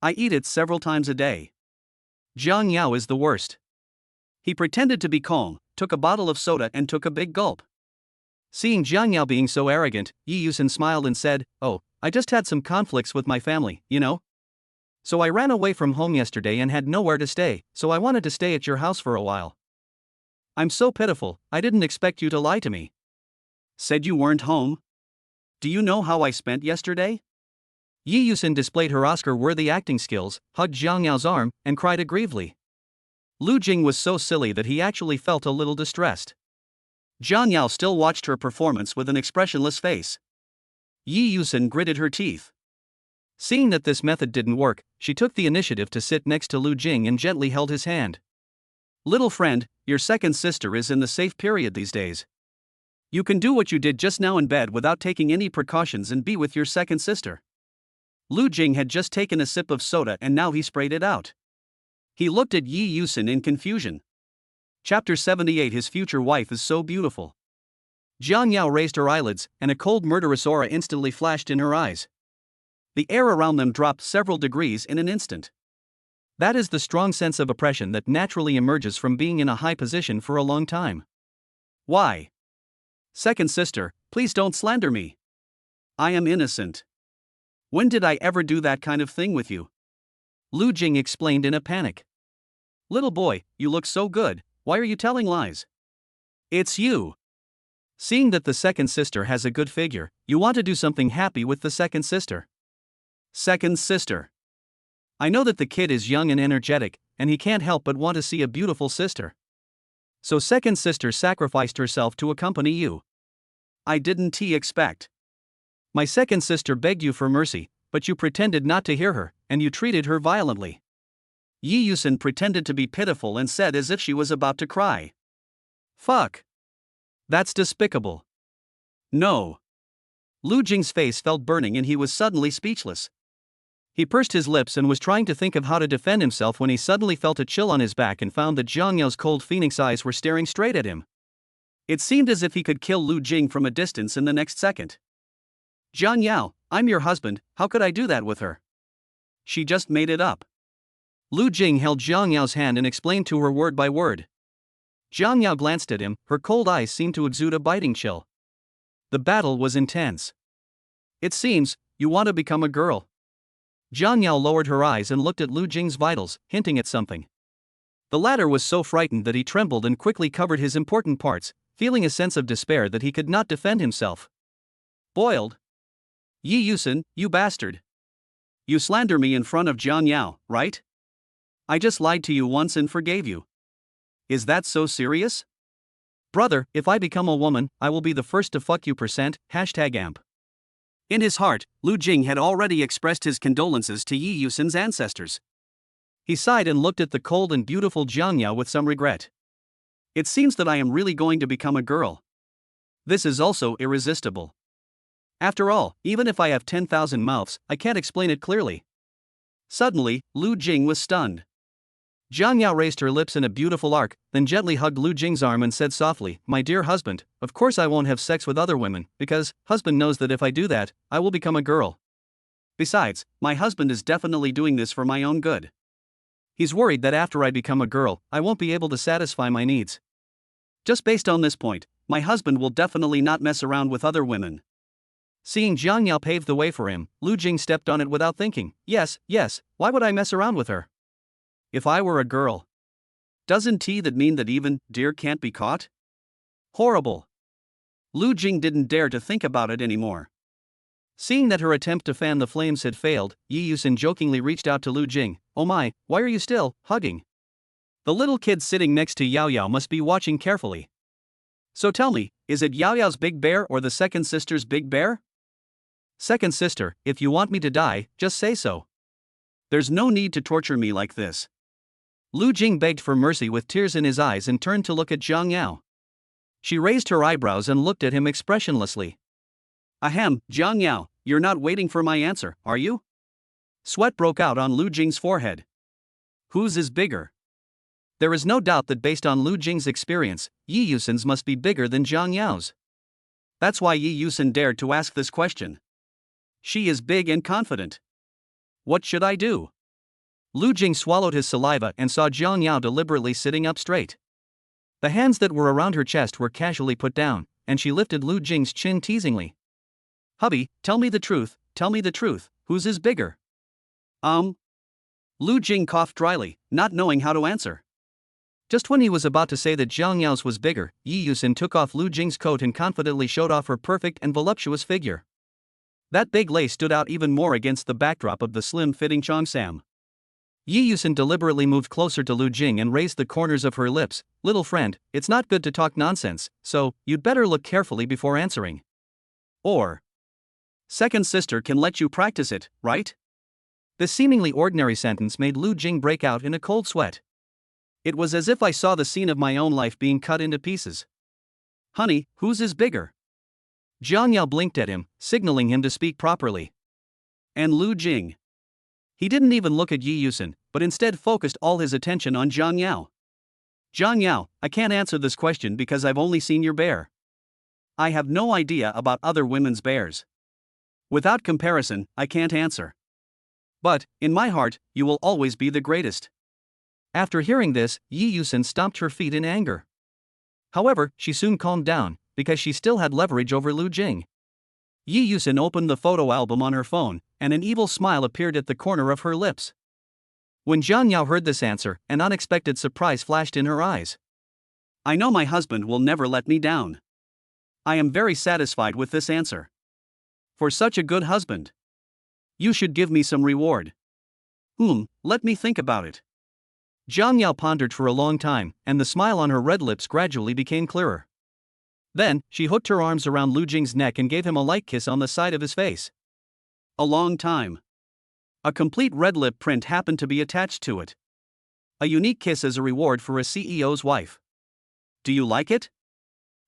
"I eat it several times a day." Jiang Yao is the worst. He pretended to be calm, took a bottle of soda and took a big gulp. Seeing Jiang Yao being so arrogant, Yi Yusin smiled and said, "Oh, I just had some conflicts with my family, you know? So I ran away from home yesterday and had nowhere to stay, so I wanted to stay at your house for a while." "I'm so pitiful, I didn't expect you to lie to me." "Said you weren't home? Do you know how I spent yesterday?" Yi Yusin displayed her Oscar-worthy acting skills, hugged Jiang Yao's arm, and cried aggrievedly. Lu Jing was so silly that he actually felt a little distressed. Jiang Yao still watched her performance with an expressionless face. Yi Yusin gritted her teeth. Seeing that this method didn't work, she took the initiative to sit next to Lu Jing and gently held his hand. "Little friend, your second sister is in the safe period these days. You can do what you did just now in bed without taking any precautions and be with your second sister." Lu Jing had just taken a sip of soda and now he sprayed it out. He looked at Yi Yusin in confusion. Chapter 78. His future wife is so beautiful. Jiang Yao raised her eyelids, and a cold murderous aura instantly flashed in her eyes. The air around them dropped several degrees in an instant. That is the strong sense of oppression that naturally emerges from being in a high position for a long time. Why? Second sister, please don't slander me. I am innocent. When did I ever do that kind of thing with you? Lu Jing explained in a panic. Little boy, you look so good, why are you telling lies? It's you. Seeing that the second sister has a good figure, you want to do something happy with the second sister. Second sister. I know that the kid is young and energetic, and he can't help but want to see a beautiful sister. So second sister sacrificed herself to accompany you. I didn't expect. My second sister begged you for mercy, but you pretended not to hear her, and you treated her violently. Yi Yusen pretended to be pitiful and said as if she was about to cry. Fuck. That's despicable. No. Lu Jing's face felt burning and he was suddenly speechless. He pursed his lips and was trying to think of how to defend himself when he suddenly felt a chill on his back and found that Zhang Yao's cold phoenix eyes were staring straight at him. It seemed as if he could kill Lu Jing from a distance in the next second. Zhang Yao, I'm your husband, how could I do that with her? She just made it up. Lu Jing held Zhang Yao's hand and explained to her word by word. Zhang Yao glanced at him, her cold eyes seemed to exude a biting chill. The battle was intense. It seems, you want to become a girl. Zhang Yao lowered her eyes and looked at Lu Jing's vitals, hinting at something. The latter was so frightened that he trembled and quickly covered his important parts, feeling a sense of despair that he could not defend himself. Boiled. Yi Yusen, you bastard. You slander me in front of Zhang Yao, right? I just lied to you once and forgave you. Is that so serious? Brother, if I become a woman, I will be the first to fuck you #amp. In his heart, Lu Jing had already expressed his condolences to Yi Yusen's ancestors. He sighed and looked at the cold and beautiful Zhang Yao with some regret. It seems that I am really going to become a girl. This is also irresistible. After all, even if I have 10,000 mouths, I can't explain it clearly. Suddenly, Lu Jing was stunned. Zhang Yao raised her lips in a beautiful arc, then gently hugged Lu Jing's arm and said softly, My dear husband, of course I won't have sex with other women, because, husband knows that if I do that, I will become a girl. Besides, my husband is definitely doing this for my own good. He's worried that after I become a girl, I won't be able to satisfy my needs. Just based on this point, my husband will definitely not mess around with other women. Seeing Zhang Yao pave the way for him, Lu Jing stepped on it without thinking. Yes, why would I mess around with her? If I were a girl. Doesn't that mean that even deer can't be caught? Horrible. Lu Jing didn't dare to think about it anymore. Seeing that her attempt to fan the flames had failed, Yi Yusen jokingly reached out to Lu Jing. Oh my, why are you still hugging? The little kid sitting next to Yao Yao must be watching carefully. So tell me, is it Yao Yao's big bear or the second sister's big bear? Second sister, if you want me to die, just say so. There's no need to torture me like this. Lu Jing begged for mercy with tears in his eyes and turned to look at Zhang Yao. She raised her eyebrows and looked at him expressionlessly. Ahem, Zhang Yao, you're not waiting for my answer, are you? Sweat broke out on Lu Jing's forehead. Whose is bigger? There is no doubt that based on Lu Jing's experience, Yi Yusen's must be bigger than Zhang Yao's. That's why Yi Yusen dared to ask this question. She is big and confident. What should I do? Lu Jing swallowed his saliva and saw Zhang Yao deliberately sitting up straight. The hands that were around her chest were casually put down, and she lifted Lu Jing's chin teasingly. Hubby, tell me the truth, whose is bigger? Lu Jing coughed dryly, not knowing how to answer. Just when he was about to say that Zhang Yao's was bigger, Yi Yusen took off Lu Jing's coat and confidently showed off her perfect and voluptuous figure. That big lace stood out even more against the backdrop of the slim-fitting cheongsam. Yi Yusen deliberately moved closer to Lu Jing and raised the corners of her lips. Little friend, it's not good to talk nonsense, so you'd better look carefully before answering. Or, second sister can let you practice it, right? This seemingly ordinary sentence made Lu Jing break out in a cold sweat. It was as if I saw the scene of my own life being cut into pieces. Honey, whose is bigger? Zhang Yao blinked at him, signaling him to speak properly. And Lu Jing. He didn't even look at Yi Yusen, but instead focused all his attention on Zhang Yao. Zhang Yao, I can't answer this question because I've only seen your bear. I have no idea about other women's bears. Without comparison, I can't answer. But, in my heart, you will always be the greatest. After hearing this, Yi Yusin stomped her feet in anger. However, she soon calmed down, because she still had leverage over Lu Jing. Yi Yusin opened the photo album on her phone, and an evil smile appeared at the corner of her lips. When Jiang Yao heard this answer, an unexpected surprise flashed in her eyes. I know my husband will never let me down. I am very satisfied with this answer. For such a good husband, you should give me some reward. Let me think about it. Jiang Yao pondered for a long time, and the smile on her red lips gradually became clearer. Then, she hooked her arms around Lu Jing's neck and gave him a light kiss on the side of his face. A long time. A complete red lip print happened to be attached to it. A unique kiss as a reward for a CEO's wife. Do you like it?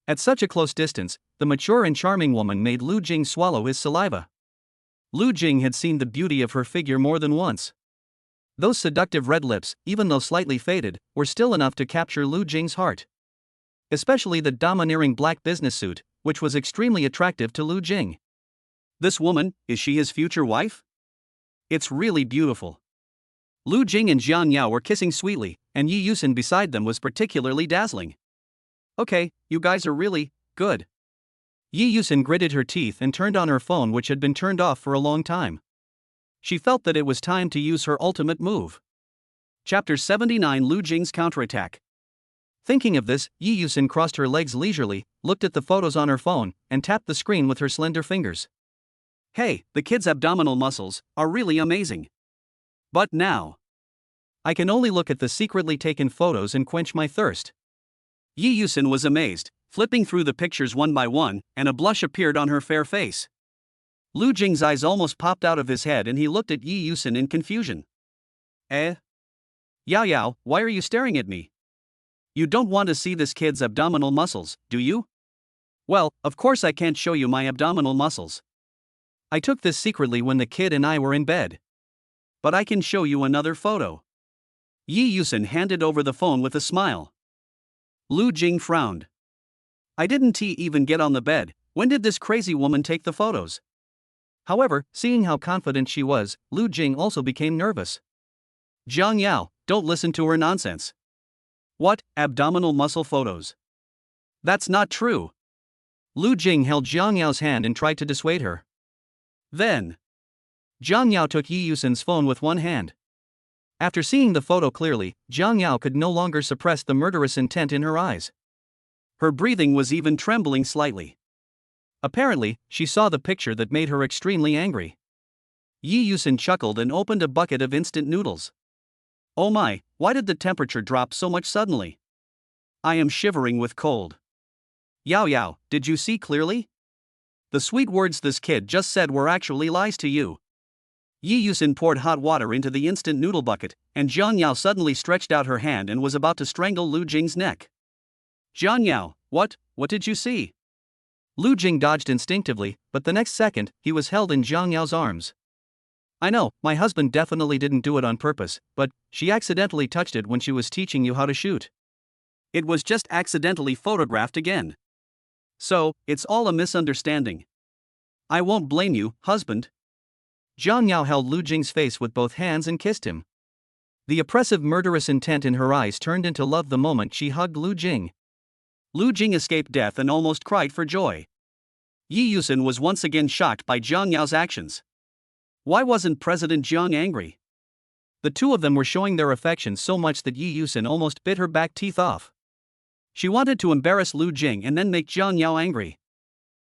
At such a close distance, the mature and charming woman made Lu Jing swallow his saliva. Lu Jing had seen the beauty of her figure more than once. Those seductive red lips, even though slightly faded, were still enough to capture Lu Jing's heart. Especially the domineering black business suit, which was extremely attractive to Lu Jing. This woman, is she his future wife? It's really beautiful. Lu Jing and Jiang Yao were kissing sweetly, and Yi Yusin beside them was particularly dazzling. Okay, you guys are really good. Yi Yusin gritted her teeth and turned on her phone, which had been turned off for a long time. She felt that it was time to use her ultimate move. Chapter 79 Lu Jing's counterattack. Thinking of this, Yi Yusin crossed her legs leisurely, looked at the photos on her phone, and tapped the screen with her slender fingers. Hey, the kid's abdominal muscles are really amazing. But now, I can only look at the secretly taken photos and quench my thirst. Yi Yusin was amazed, flipping through the pictures one by one, and a blush appeared on her fair face. Lu Jing's eyes almost popped out of his head and he looked at Yi Yusin in confusion. Yao Yao, why are you staring at me? You don't want to see this kid's abdominal muscles, do you? Well, of course I can't show you my abdominal muscles. I took this secretly when the kid and I were in bed. But I can show you another photo. Yi Yusin handed over the phone with a smile. Lu Jing frowned. I didn't even get on the bed. When did this crazy woman take the photos? However, seeing how confident she was, Lu Jing also became nervous. Jiang Yao, don't listen to her nonsense. What, abdominal muscle photos? That's not true. Lu Jing held Jiang Yao's hand and tried to dissuade her. Then, Jiang Yao took Yi Yusin's phone with one hand. After seeing the photo clearly, Jiang Yao could no longer suppress the murderous intent in her eyes. Her breathing was even trembling slightly. Apparently, she saw the picture that made her extremely angry. Yi Yusin chuckled and opened a bucket of instant noodles. Oh my, why did the temperature drop so much suddenly? I am shivering with cold. Yao Yao, did you see clearly? The sweet words this kid just said were actually lies to you. Yi Yusin poured hot water into the instant noodle bucket, and Jiang Yao suddenly stretched out her hand and was about to strangle Lu Jing's neck. Jiang Yao, what did you see? Lu Jing dodged instinctively, but the next second, he was held in Jiang Yao's arms. I know, my husband definitely didn't do it on purpose, but she accidentally touched it when she was teaching you how to shoot. It was just accidentally photographed again. So, it's all a misunderstanding. I won't blame you, husband. Jiang Yao held Lu Jing's face with both hands and kissed him. The oppressive murderous intent in her eyes turned into love the moment she hugged Lu Jing. Lu Jing escaped death and almost cried for joy. Yi Yusin was once again shocked by Jiang Yao's actions. Why wasn't President Jiang angry? The two of them were showing their affection so much that Yi Yusin almost bit her back teeth off. She wanted to embarrass Lu Jing and then make Jiang Yao angry.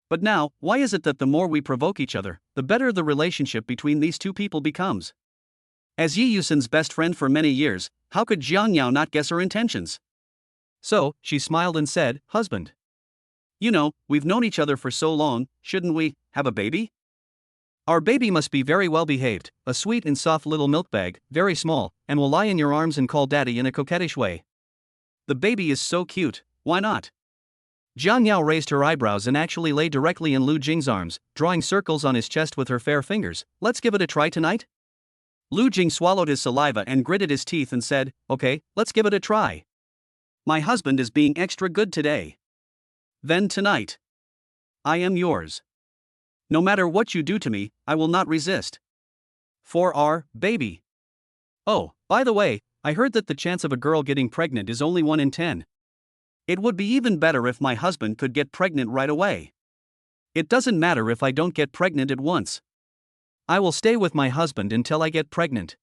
But now, why is it that the more we provoke each other, the better the relationship between these two people becomes? As Yi Yusin's best friend for many years, how could Jiang Yao not guess her intentions? So, she smiled and said, husband. You know, we've known each other for so long, shouldn't we have a baby? Our baby must be very well behaved, a sweet and soft little milk bag, very small, and will lie in your arms and call daddy in a coquettish way. The baby is so cute, why not? Jiang Yao raised her eyebrows and actually lay directly in Lu Jing's arms, drawing circles on his chest with her fair fingers. Let's give it a try tonight? Lu Jing swallowed his saliva and gritted his teeth and said, okay, let's give it a try. My husband is being extra good today. Then tonight, I am yours. No matter what you do to me, I will not resist. For our baby. Oh, by the way, I heard that the chance of a girl getting pregnant is only 1 in 10. It would be even better if my husband could get pregnant right away. It doesn't matter if I don't get pregnant at once. I will stay with my husband until I get pregnant.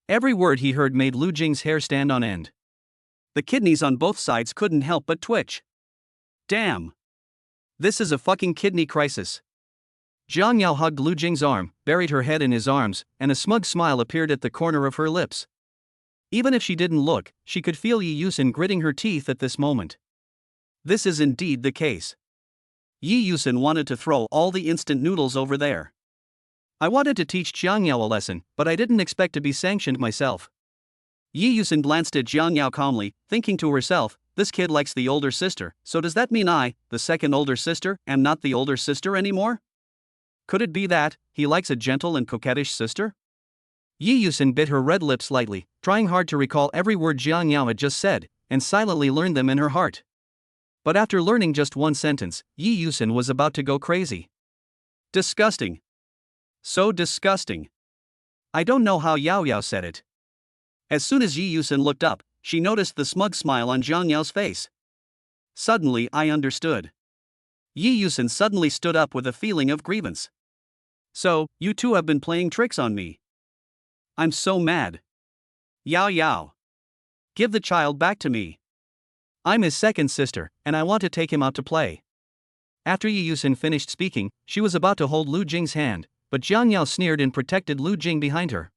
Every word he heard made Lu Jing's hair stand on end. The kidneys on both sides couldn't help but twitch. Damn. This is a fucking kidney crisis. Jiang Yao hugged Lu Jing's arm, buried her head in his arms, and a smug smile appeared at the corner of her lips. Even if she didn't look, she could feel Yi Yusin gritting her teeth at this moment. This is indeed the case. Yi Yusin wanted to throw all the instant noodles over there. I wanted to teach Jiang Yao a lesson, but I didn't expect to be sanctioned myself. Yi Yusin glanced at Jiang Yao calmly, thinking to herself, this kid likes the older sister, so does that mean I, the second older sister, am not the older sister anymore? Could it be that he likes a gentle and coquettish sister? Yi Yusin bit her red lips lightly, trying hard to recall every word Jiang Yao had just said, and silently learned them in her heart. But after learning just one sentence, Yi Yusin was about to go crazy. Disgusting. So disgusting. I don't know how Yao Yao said it. As soon as Yi Yusin looked up, she noticed the smug smile on Jiang Yao's face. Suddenly I understood. Yi Yusin suddenly stood up with a feeling of grievance. So, you two have been playing tricks on me. I'm so mad. Yao Yao. Give the child back to me. I'm his second sister, and I want to take him out to play. After Yi Yusin finished speaking, she was about to hold Lu Jing's hand, but Jiang Yao sneered and protected Lu Jing behind her.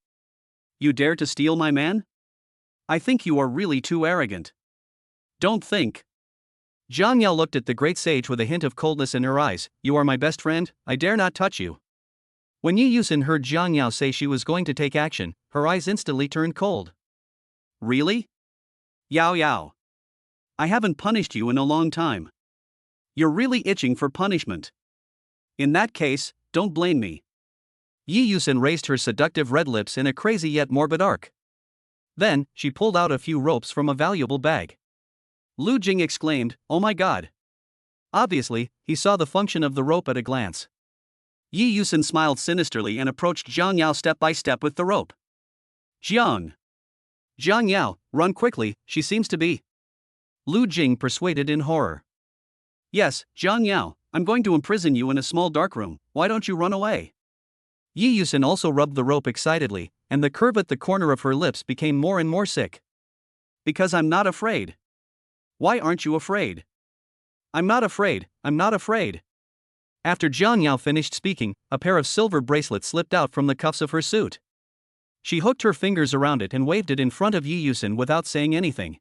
You dare to steal my man? I think you are really too arrogant. Don't think. Jiang Yao looked at the great sage with a hint of coldness in her eyes. You are my best friend, I dare not touch you. When Yi Yusin heard Jiang Yao say she was going to take action, her eyes instantly turned cold. Really? Yao Yao. I haven't punished you in a long time. You're really itching for punishment. In that case, don't blame me. Yi Yusin raised her seductive red lips in a crazy yet morbid arc. Then, she pulled out a few ropes from a valuable bag. Lu Jing exclaimed, "Oh my god." Obviously, he saw the function of the rope at a glance. Yi Yusin smiled sinisterly and approached Jiang Yao step by step with the rope. Jiang Yao, run quickly, she seems to be. Lu Jing persuaded in horror. Yes, Jiang Yao, I'm going to imprison you in a small dark room, why don't you run away? Yi Yusin also rubbed the rope excitedly, and the curve at the corner of her lips became more and more sick. Because I'm not afraid. Why aren't you afraid? I'm not afraid, I'm not afraid. After Jiang Yao finished speaking, a pair of silver bracelets slipped out from the cuffs of her suit. She hooked her fingers around it and waved it in front of Yi Yusin without saying anything.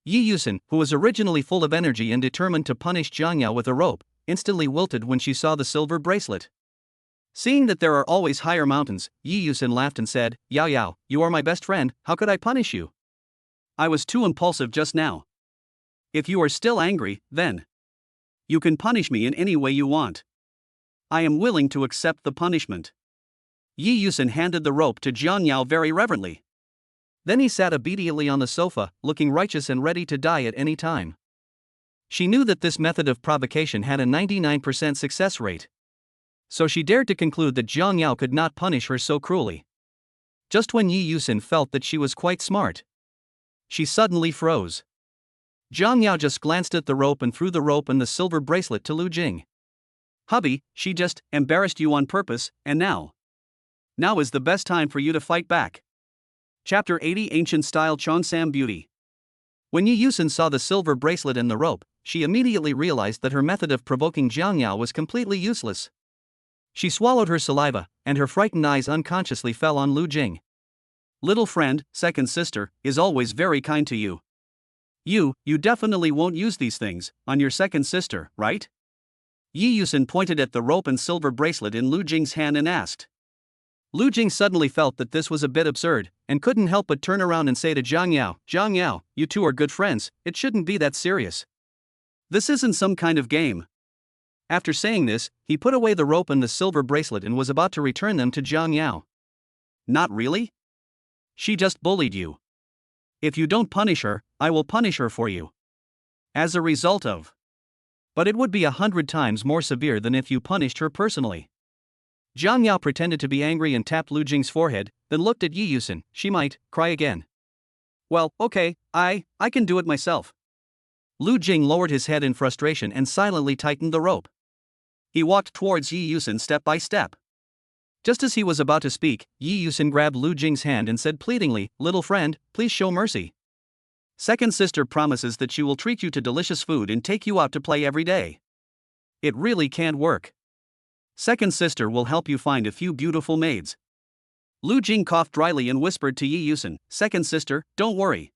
Yi Yusin, who was originally full of energy and determined to punish Jiang Yao with a rope, instantly wilted when she saw the silver bracelet. Seeing that there are always higher mountains, Yi Yusin laughed and said, Yao Yao, you are my best friend, how could I punish you? I was too impulsive just now. If you are still angry, then you can punish me in any way you want. I am willing to accept the punishment. Yi Yusin handed the rope to Jiang Yao very reverently. Then he sat obediently on the sofa, looking righteous and ready to die at any time. She knew that this method of provocation had a 99% success rate. So she dared to conclude that Jiang Yao could not punish her so cruelly. Just when Yi Yusin felt that she was quite smart, she suddenly froze. Jiang Yao just glanced at the rope and threw the rope and the silver bracelet to Lu Jing. Hubby, she just embarrassed you on purpose, and now is the best time for you to fight back. Chapter 80 Ancient Style Cheongsam Beauty. When Yi Yusin saw the silver bracelet and the rope, she immediately realized that her method of provoking Jiang Yao was completely useless. She swallowed her saliva, and her frightened eyes unconsciously fell on Lu Jing. Little friend, second sister, is always very kind to you. You definitely won't use these things on your second sister, right? Yi Yusin pointed at the rope and silver bracelet in Lu Jing's hand and asked. Lu Jing suddenly felt that this was a bit absurd, and couldn't help but turn around and say to Jiang Yao, you two are good friends, it shouldn't be that serious. This isn't some kind of game. After saying this, he put away the rope and the silver bracelet and was about to return them to Jiang Yao. Not really? She just bullied you. If you don't punish her, I will punish her for you. As a result of. But it would be 100 times more severe than if you punished her personally. Jiang Yao pretended to be angry and tapped Lu Jing's forehead, then looked at Yi Yusin. She might cry again. Well, okay, I can do it myself. Lu Jing lowered his head in frustration and silently tightened the rope. He walked towards Yi Yusin step by step. Just as he was about to speak, Yi Yusin grabbed Lu Jing's hand and said pleadingly, "Little friend, please show mercy. Second sister promises that she will treat you to delicious food and take you out to play every day. It really can't work. Second sister will help you find a few beautiful maids." Lu Jing coughed dryly and whispered to Yi Yusin, "Second sister, don't worry."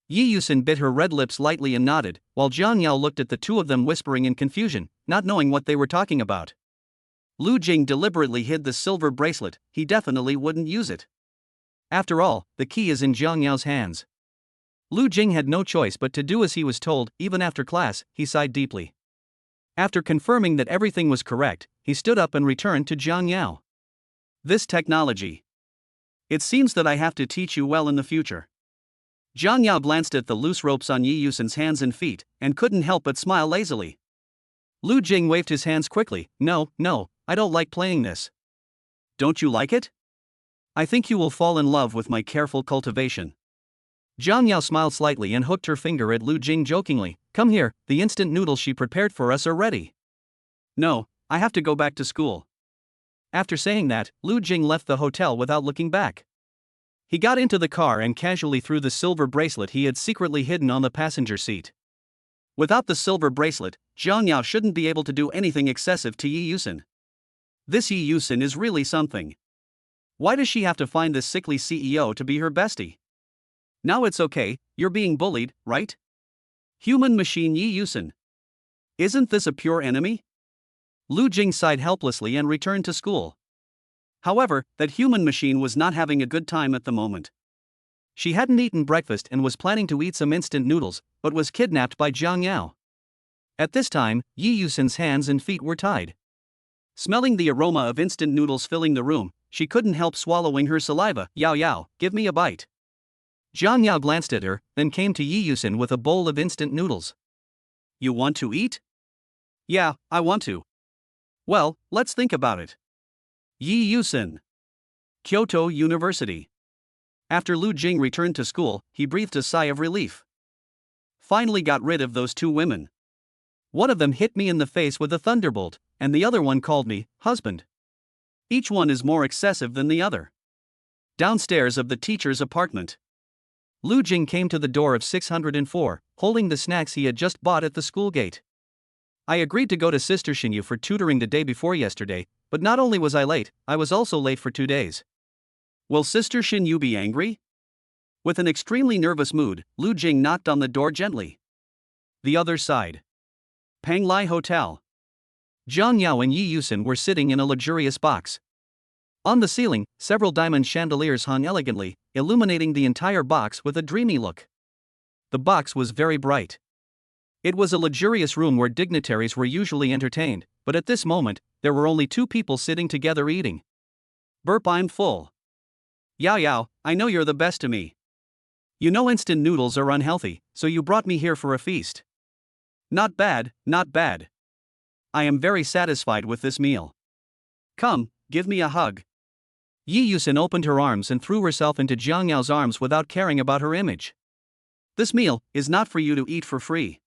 Yi Yusin bit her red lips lightly and nodded, while Jiang Yao looked at the two of them whispering in confusion, not knowing what they were talking about. Lu Jing deliberately hid the silver bracelet. He definitely wouldn't use it. After all, the key is in Jiang Yao's hands. Lu Jing had no choice but to do as he was told. Even after class, he sighed deeply. After confirming that everything was correct, he stood up and returned to Jiang Yao. "This technology. It seems that I have to teach you well in the future." Jiang Yao glanced at the loose ropes on Yi Yusin's hands and feet, and couldn't help but smile lazily. Lu Jing waved his hands quickly. No, I don't like playing this." "Don't you like it?" "I think you will fall in love with my careful cultivation." Jiang Yao smiled slightly and hooked her finger at Lu Jing jokingly. "Come here, the instant noodles she prepared for us are ready." "No, I have to go back to school." After saying that, Lu Jing left the hotel without looking back. He got into the car and casually threw the silver bracelet he had secretly hidden on the passenger seat. Without the silver bracelet, Jiang Yao shouldn't be able to do anything excessive to Yi Yusin. This Yi Yusin is really something. Why does she have to find this sickly CEO to be her bestie? Now it's okay, you're being bullied, right? Human machine Yi Yusin. Isn't this a pure enemy? Lu Jing sighed helplessly and returned to school. However, that human machine was not having a good time at the moment. She hadn't eaten breakfast and was planning to eat some instant noodles, but was kidnapped by Jiang Yao. At this time, Yi Yusin's hands and feet were tied. Smelling the aroma of instant noodles filling the room, she couldn't help swallowing her saliva. Yao, give me a bite." Jiang Yao glanced at her, then came to Yi Yusin with a bowl of instant noodles. "You want to eat?" "Yeah, I want to." "Well, let's think about it." Yi Yusin. Kyoto University. After Lu Jing returned to school, he breathed a sigh of relief. Finally got rid of those two women. One of them hit me in the face with a thunderbolt, and the other one called me husband. Each one is more excessive than the other. Downstairs of the teacher's apartment. Lu Jing came to the door of 604, holding the snacks he had just bought at the school gate. "I agreed to go to Sister Shinyu for tutoring the day before yesterday, but not only was I late, I was also late for 2 days. Will Sister Shinyu be angry?" With an extremely nervous mood, Lu Jing knocked on the door gently. The other side. Panglai Hotel. Jiang Yao and Yi Yusin were sitting in a luxurious box. On the ceiling, several diamond chandeliers hung elegantly, illuminating the entire box with a dreamy look. The box was very bright. It was a luxurious room where dignitaries were usually entertained, but at this moment, there were only 2 people sitting together eating. Burp, I'm full. Yao, I know you're the best to me. You know instant noodles are unhealthy, so you brought me here for a feast. Not bad. I am very satisfied with this meal. Come, give me a hug. Yi Yusin opened her arms and threw herself into Jiang Yao's arms without caring about her image. This meal is not for you to eat for free.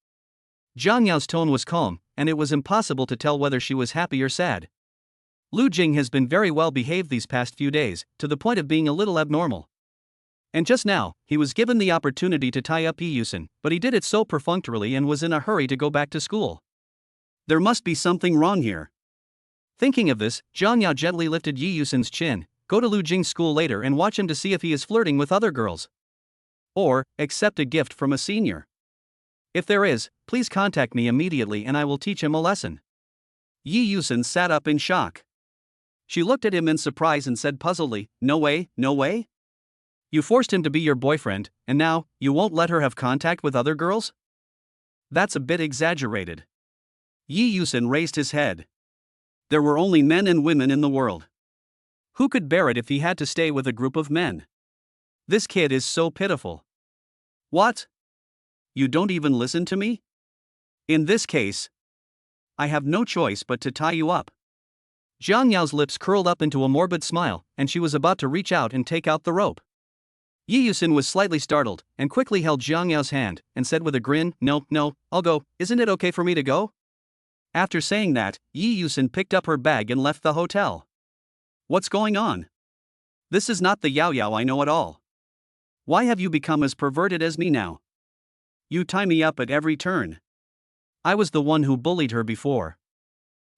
Jiang Yao's tone was calm, and it was impossible to tell whether she was happy or sad. Lu Jing has been very well behaved these past few days, to the point of being a little abnormal. And just now, he was given the opportunity to tie up Yi Yusin, but he did it so perfunctorily and was in a hurry to go back to school. There must be something wrong here. Thinking of this, Jiang Yao gently lifted Yi Yusin's chin. Go to Lu Jing's school later and watch him to see if he is flirting with other girls. Or, accept a gift from a senior. If there is, please contact me immediately and I will teach him a lesson. Yi Yusin sat up in shock. She looked at him in surprise and said puzzledly, No way? You forced him to be your boyfriend, and now, you won't let her have contact with other girls? That's a bit exaggerated. Yi Yusin raised his head. There were only men and women in the world. Who could bear it if he had to stay with a group of men? This kid is so pitiful. What? You don't even listen to me? In this case, I have no choice but to tie you up. Jiang Yao's lips curled up into a morbid smile, and she was about to reach out and take out the rope. Yi Yusin was slightly startled, and quickly held Jiang Yao's hand, and said with a grin, "No, no, I'll go, isn't it okay for me to go?" After saying that, Yi Yusin picked up her bag and left the hotel. What's going on? This is not the Yao Yao I know at all. Why have you become as perverted as me now? You tie me up at every turn. I was the one who bullied her before.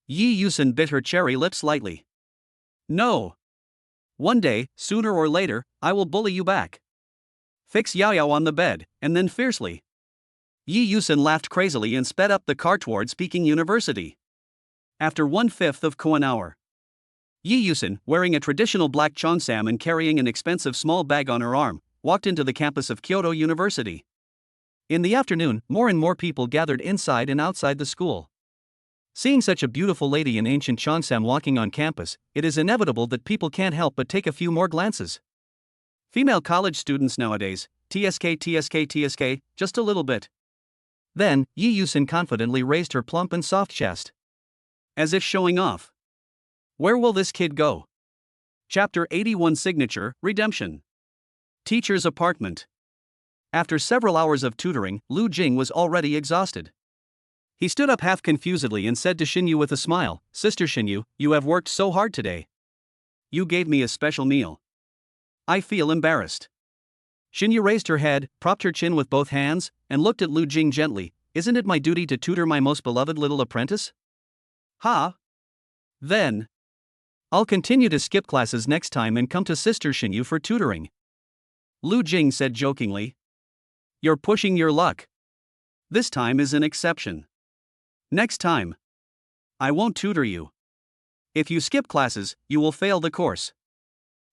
Yi Yusin bit her cherry lips lightly. No. One day, sooner or later, I will bully you back. Fix Yao Yao on the bed, and then fiercely. Yi Yusin laughed crazily and sped up the car towards Peking University. After 1/5 of an hour. Yi Yusin, wearing a traditional black cheongsam and carrying an expensive small bag on her arm, walked into the campus of Kyoto University. In the afternoon, more and more people gathered inside and outside the school. Seeing such a beautiful lady in ancient cheongsam walking on campus, it is inevitable that people can't help but take a few more glances. Female college students nowadays, TSK, just a little bit. Then, Yi Yusin confidently raised her plump and soft chest. As if showing off. Where will this kid go? Chapter 81 Signature, Redemption. Teacher's apartment. After several hours of tutoring, Lu Jing was already exhausted. He stood up half confusedly and said to Xinyu with a smile, "Sister Xinyu, you have worked so hard today. You gave me a special meal. I feel embarrassed." Xinyu raised her head, propped her chin with both hands, and looked at Lu Jing gently. "Isn't it my duty to tutor my most beloved little apprentice?" "Ha! Then I'll continue to skip classes next time and come to Sister Xinyu for tutoring," Lu Jing said jokingly. "You're pushing your luck. This time is an exception. Next time, I won't tutor you. If you skip classes, you will fail the course."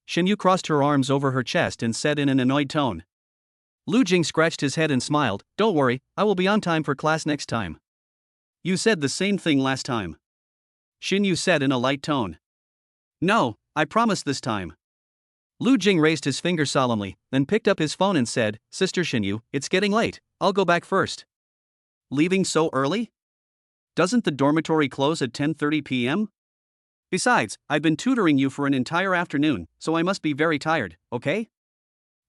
Xinyu crossed her arms over her chest and said in an annoyed tone. Lu Jing scratched his head and smiled, "Don't worry, I will be on time for class next time." "You said the same thing last time," Xinyu said in a light tone. "No, I promise this time." Lu Jing raised his finger solemnly, then picked up his phone and said, "Sister Xinyu, it's getting late, I'll go back first." "Leaving so early? Doesn't the dormitory close at 10:30 p.m.? Besides, I've been tutoring you for an entire afternoon, so I must be very tired, okay?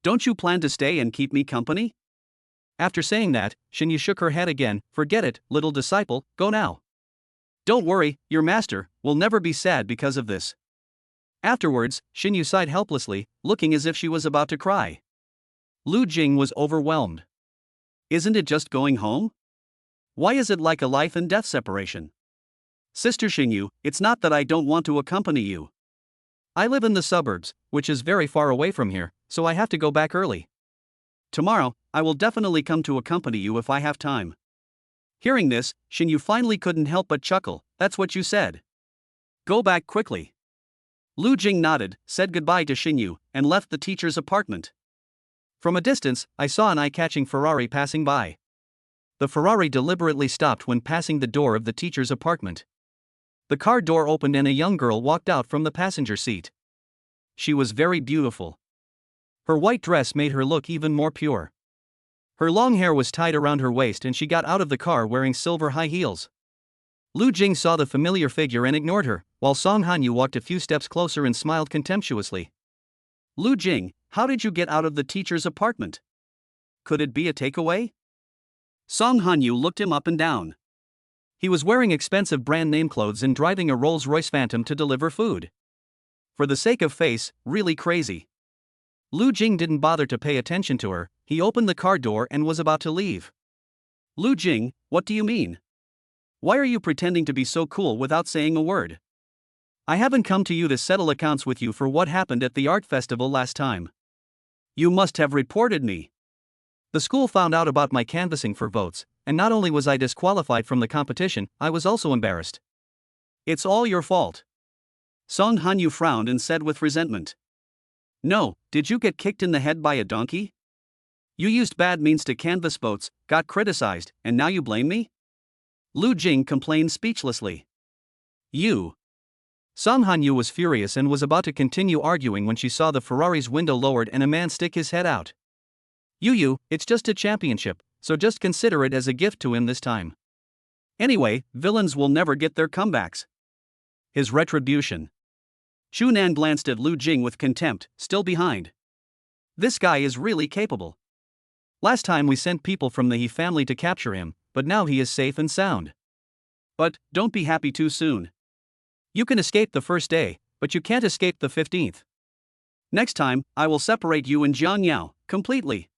Don't you plan to stay and keep me company?" After saying that, Xinyu shook her head again. "Forget it, little disciple, go now. Don't worry, your master will never be sad because of this." Afterwards, Xinyu sighed helplessly, looking as if she was about to cry. Lu Jing was overwhelmed. "Isn't it just going home? Why is it like a life and death separation? Sister Xinyu, it's not that I don't want to accompany you. I live in the suburbs, which is very far away from here, so I have to go back early. Tomorrow, I will definitely come to accompany you if I have time." Hearing this, Xinyu finally couldn't help but chuckle. "That's what you said. Go back quickly." Lu Jing nodded, said goodbye to Xinyu, and left the teacher's apartment. From a distance, I saw an eye-catching Ferrari passing by. The Ferrari deliberately stopped when passing the door of the teacher's apartment. The car door opened and a young girl walked out from the passenger seat. She was very beautiful. Her white dress made her look even more pure. Her long hair was tied around her waist and she got out of the car wearing silver high heels. Lu Jing saw the familiar figure and ignored her, while Song Hanyu walked a few steps closer and smiled contemptuously. "Lu Jing, how did you get out of the teacher's apartment? Could it be a takeaway?" Song Hanyu looked him up and down. He was wearing expensive brand name clothes and driving a Rolls-Royce Phantom to deliver food. For the sake of face, really crazy. Lu Jing didn't bother to pay attention to her. He opened the car door and was about to leave. "Lu Jing, what do you mean? Why are you pretending to be so cool without saying a word? I haven't come to you to settle accounts with you for what happened at the art festival last time. You must have reported me. The school found out about my canvassing for votes, and not only was I disqualified from the competition, I was also embarrassed. It's all your fault." Song Hanyu frowned and said with resentment. "No, did you get kicked in the head by a donkey? You used bad means to canvass votes, got criticized, and now you blame me?" Lu Jing complained speechlessly. "You." Song Hanyu was furious and was about to continue arguing when she saw the Ferrari's window lowered and a man stick his head out. "You, it's just a championship, so just consider it as a gift to him this time. Anyway, villains will never get their comebacks." His retribution. Shunan glanced at Lu Jing with contempt, still behind. This guy is really capable. Last time we sent people from the He family to capture him, but now he is safe and sound. But, don't be happy too soon. You can escape the first day, but you can't escape the 15th. Next time, I will separate you and Jiang Yao, completely.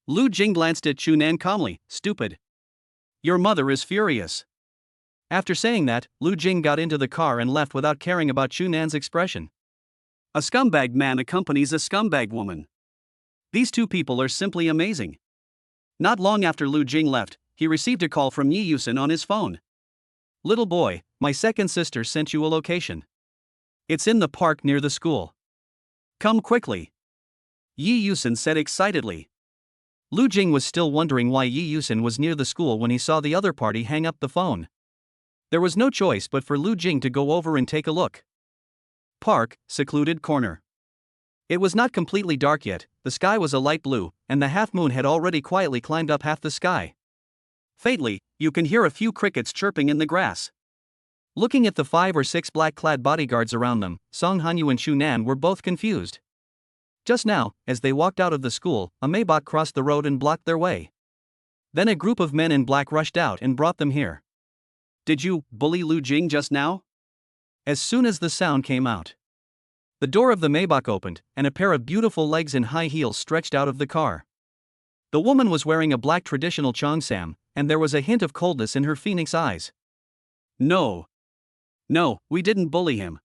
Lu Jing glanced at Shunan calmly, stupid. Your mother is furious. After saying that, Lu Jing got into the car and left without caring about Shunan's expression. A scumbag man accompanies a scumbag woman. These two people are simply amazing. Not long after Lu Jing left, he received a call from Yi Yusen on his phone. Little boy, my second sister sent you a location. It's in the park near the school. Come quickly. Yi Yusen said excitedly. Lu Jing was still wondering why Yi Yusen was near the school when he saw the other party hang up the phone. There was no choice but for Lu Jing to go over and take a look. Park, secluded corner. It was not completely dark yet, the sky was a light blue, and the half-moon had already quietly climbed up half the sky. Faintly, you can hear a few crickets chirping in the grass. Looking at the 5 or 6 black-clad bodyguards around them, Song Hanyu and Shunan were both confused. Just now, as they walked out of the school, a Maybach crossed the road and blocked their way. Then a group of men in black rushed out and brought them here. Did you bully Lu Jing just now? As soon as the sound came out, the door of the Maybach opened, and a pair of beautiful legs in high heels stretched out of the car. The woman was wearing a black traditional cheongsam, and there was a hint of coldness in her phoenix eyes. No, we didn't bully him.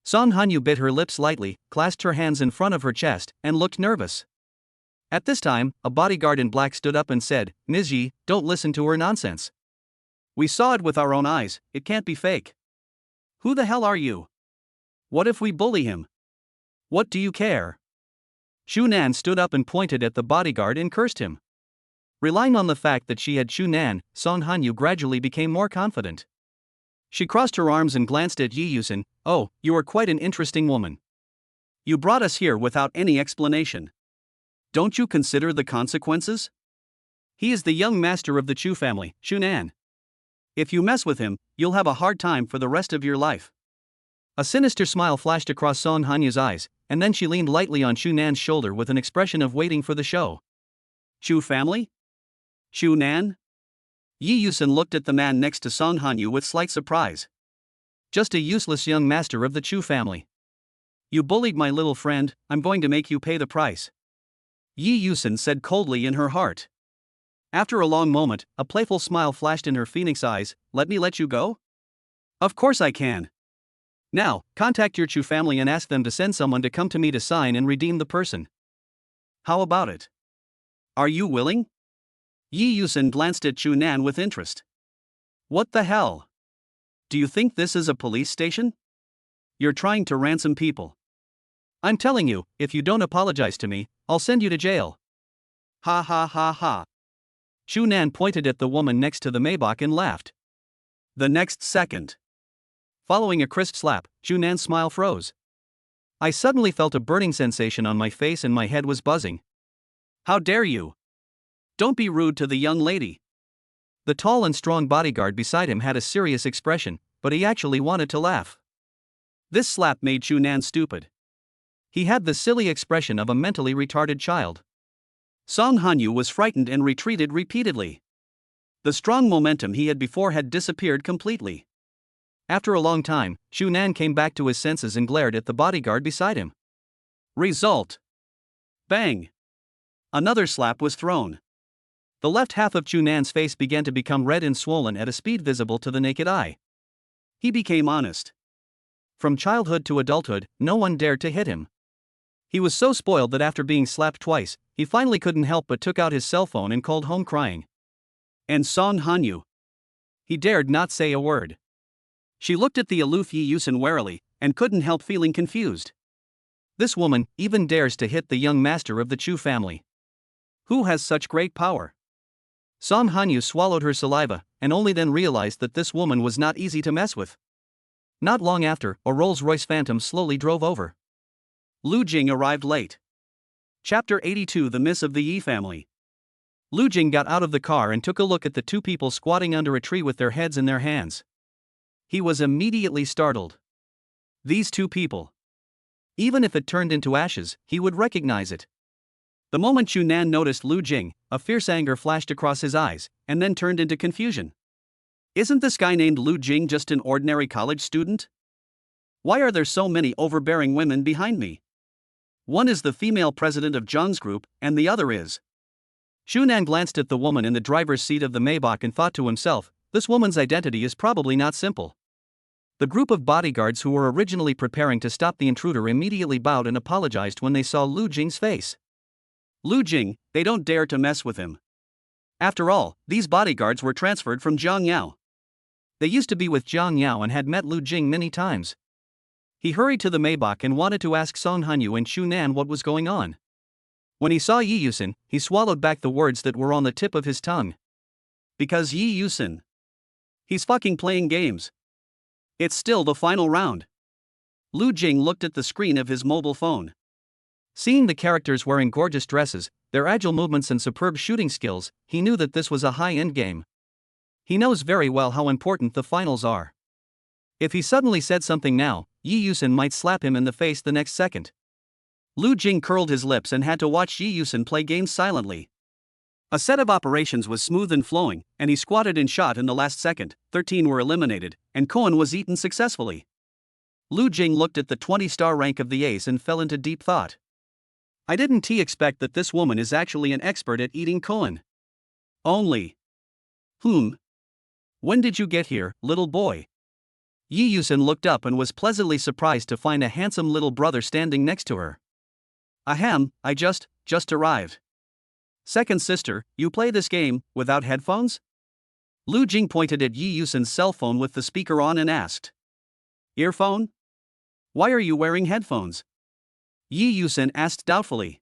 Song Hanyu bit her lips lightly, clasped her hands in front of her chest, and looked nervous. At this time, a bodyguard in black stood up and said, Ms. Yi, don't listen to her nonsense. We saw it with our own eyes, it can't be fake. Who the hell are you? What if we bully him? What do you care? Shunan stood up and pointed at the bodyguard and cursed him. Relying on the fact that she had Shunan, Song Hanyu gradually became more confident. She crossed her arms and glanced at Yi Yusen. Oh, you are quite an interesting woman. You brought us here without any explanation. Don't you consider the consequences? He is the young master of the Chu family, Shunan. If you mess with him, you'll have a hard time for the rest of your life. A sinister smile flashed across Song Hanyu's eyes, and then she leaned lightly on Shunan's shoulder with an expression of waiting for the show. Chu family? Shunan? Yi Yusen looked at the man next to Song Hanyu with slight surprise. Just a useless young master of the Chu family. You bullied my little friend, I'm going to make you pay the price. Yi Yusen said coldly in her heart. After a long moment, a playful smile flashed in her phoenix eyes. Let me let you go? Of course I can. Now, contact your Chu family and ask them to send someone to come to me to sign and redeem the person. How about it? Are you willing? Yi Yusen glanced at Shunan with interest. What the hell? Do you think this is a police station? You're trying to ransom people. I'm telling you, if you don't apologize to me, I'll send you to jail. Ha ha ha ha. Shunan pointed at the woman next to the Maybach and laughed. The next second, following a crisp slap, Shunan's smile froze. I suddenly felt a burning sensation on my face and my head was buzzing. How dare you? Don't be rude to the young lady. The tall and strong bodyguard beside him had a serious expression, but he actually wanted to laugh. This slap made Shunan stupid. He had the silly expression of a mentally retarded child. Song Hanyu was frightened and retreated repeatedly. The strong momentum he had before had disappeared completely. After a long time, Shunan came back to his senses and glared at the bodyguard beside him. Result. Bang. Another slap was thrown. The left half of Shunan's face began to become red and swollen at a speed visible to the naked eye. He became honest. From childhood to adulthood, no one dared to hit him. He was so spoiled that after being slapped twice, he finally couldn't help but took out his cell phone and called home crying. And Song Hanyu? He dared not say a word. She looked at the aloof Yi Yusen warily, and couldn't help feeling confused. This woman even dares to hit the young master of the Chu family. Who has such great power? Song Hanyu swallowed her saliva, and only then realized that this woman was not easy to mess with. Not long after, a Rolls-Royce Phantom slowly drove over. Lu Jing arrived late. Chapter 82: The Miss of the Yi Family. Lu Jing got out of the car and took a look at the two people squatting under a tree with their heads in their hands. He was immediately startled. These two people. Even if it turned into ashes, he would recognize it. The moment Chunan noticed Lu Jing, a fierce anger flashed across his eyes, and then turned into confusion. Isn't this guy named Lu Jing just an ordinary college student? Why are there so many overbearing women behind me? One is the female president of Zhang's group, and the other is. Chunan glanced at the woman in the driver's seat of the Maybach and thought to himself, this woman's identity is probably not simple. The group of bodyguards who were originally preparing to stop the intruder immediately bowed and apologized when they saw Lu Jing's face. Lu Jing, they don't dare to mess with him. After all, these bodyguards were transferred from Zhang Yao. They used to be with Zhang Yao and had met Lu Jing many times. He hurried to the Maybach and wanted to ask Song Hanyu and Chunan what was going on. When he saw Yi Yusin, he swallowed back the words that were on the tip of his tongue. Because Yi Yusin. He's fucking playing games. It's still the final round. Lu Jing looked at the screen of his mobile phone. Seeing the characters wearing gorgeous dresses, their agile movements and superb shooting skills, he knew that this was a high-end game. He knows very well how important the finals are. If he suddenly said something now, Yi Yusin might slap him in the face the next second. Lu Jing curled his lips and had to watch Yi Yusin play games silently. A set of operations was smooth and flowing, and he squatted and shot in the last second. 13 were eliminated, and Koan was eaten successfully. Lu Jing looked at the 20-star rank of the ace and fell into deep thought. I didn't expect that this woman is actually an expert at eating Koan. Only. When did you get here, little boy? Yi Yusin looked up and was pleasantly surprised to find a handsome little brother standing next to her. Ahem, I just arrived. Second sister, you play this game without headphones? Lu Jing pointed at Yi Yusin's cell phone with the speaker on and asked. Earphone? Why are you wearing headphones? Yi Yusin asked doubtfully.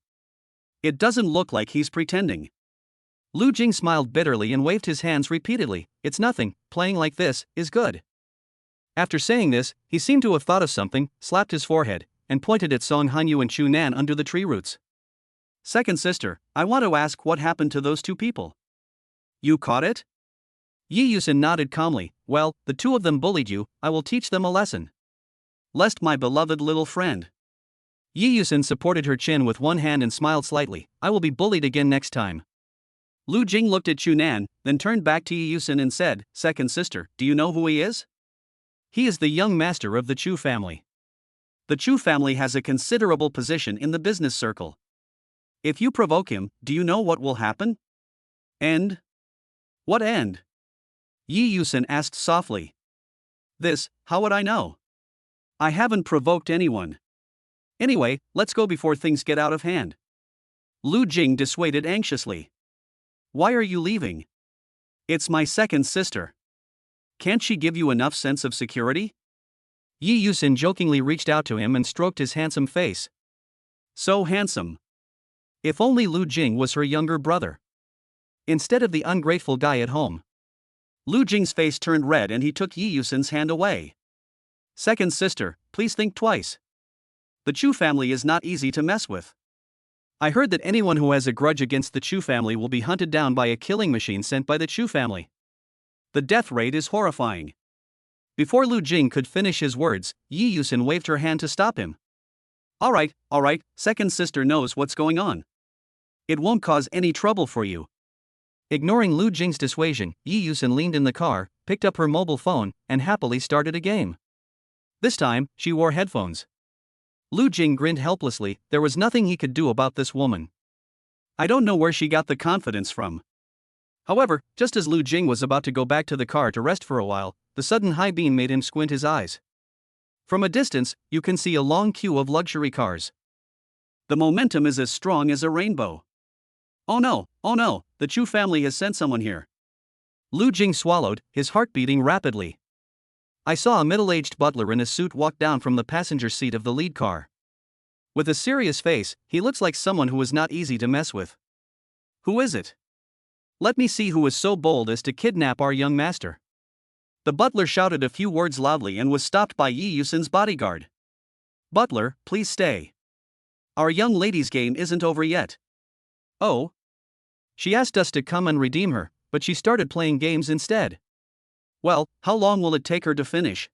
It doesn't look like he's pretending. Lu Jing smiled bitterly and waved his hands repeatedly. It's nothing, playing like this is good. After saying this, he seemed to have thought of something, slapped his forehead, and pointed at Song Hanyu and Chunan under the tree roots. Second sister, I want to ask what happened to those two people. You caught it? Yi Yusin nodded calmly. Well, the two of them bullied you, I will teach them a lesson. Lest my beloved little friend. Yi Yusin supported her chin with one hand and smiled slightly. I will be bullied again next time. Lu Jing looked at Chunan, then turned back to Yi Yusin and said, Second sister, do you know who he is? He is the young master of the Chu family. The Chu family has a considerable position in the business circle. If you provoke him, do you know what will happen? End? What end? Yi Yusin asked softly. This, how would I know? I haven't provoked anyone. Anyway, let's go before things get out of hand. Lu Jing dissuaded anxiously. Why are you leaving? It's my second sister. Can't she give you enough sense of security? Yi Yusin jokingly reached out to him and stroked his handsome face. So handsome. If only Lu Jing was her younger brother. Instead of the ungrateful guy at home. Lu Jing's face turned red and he took Yi Yusin's hand away. Second sister, please think twice. The Chu family is not easy to mess with. I heard that anyone who has a grudge against the Chu family will be hunted down by a killing machine sent by the Chu family. The death rate is horrifying. Before Lu Jing could finish his words, Yi Yusin waved her hand to stop him. All right, second sister knows what's going on. It won't cause any trouble for you. Ignoring Lu Jing's dissuasion, Yi Yusin leaned in the car, picked up her mobile phone, and happily started a game. This time, she wore headphones. Lu Jing grinned helplessly. There was nothing he could do about this woman. I don't know where she got the confidence from. However, just as Lu Jing was about to go back to the car to rest for a while, the sudden high beam made him squint his eyes. From a distance, you can see a long queue of luxury cars. The momentum is as strong as a rainbow. Oh no, the Chu family has sent someone here. Lu Jing swallowed, his heart beating rapidly. I saw a middle-aged butler in a suit walk down from the passenger seat of the lead car. With a serious face, he looks like someone who is not easy to mess with. Who is it? Let me see who is so bold as to kidnap our young master. The butler shouted a few words loudly and was stopped by Yi Yusin's bodyguard. Butler, please stay. Our young lady's game isn't over yet. Oh? She asked us to come and redeem her, but she started playing games instead. Well, how long will it take her to finish?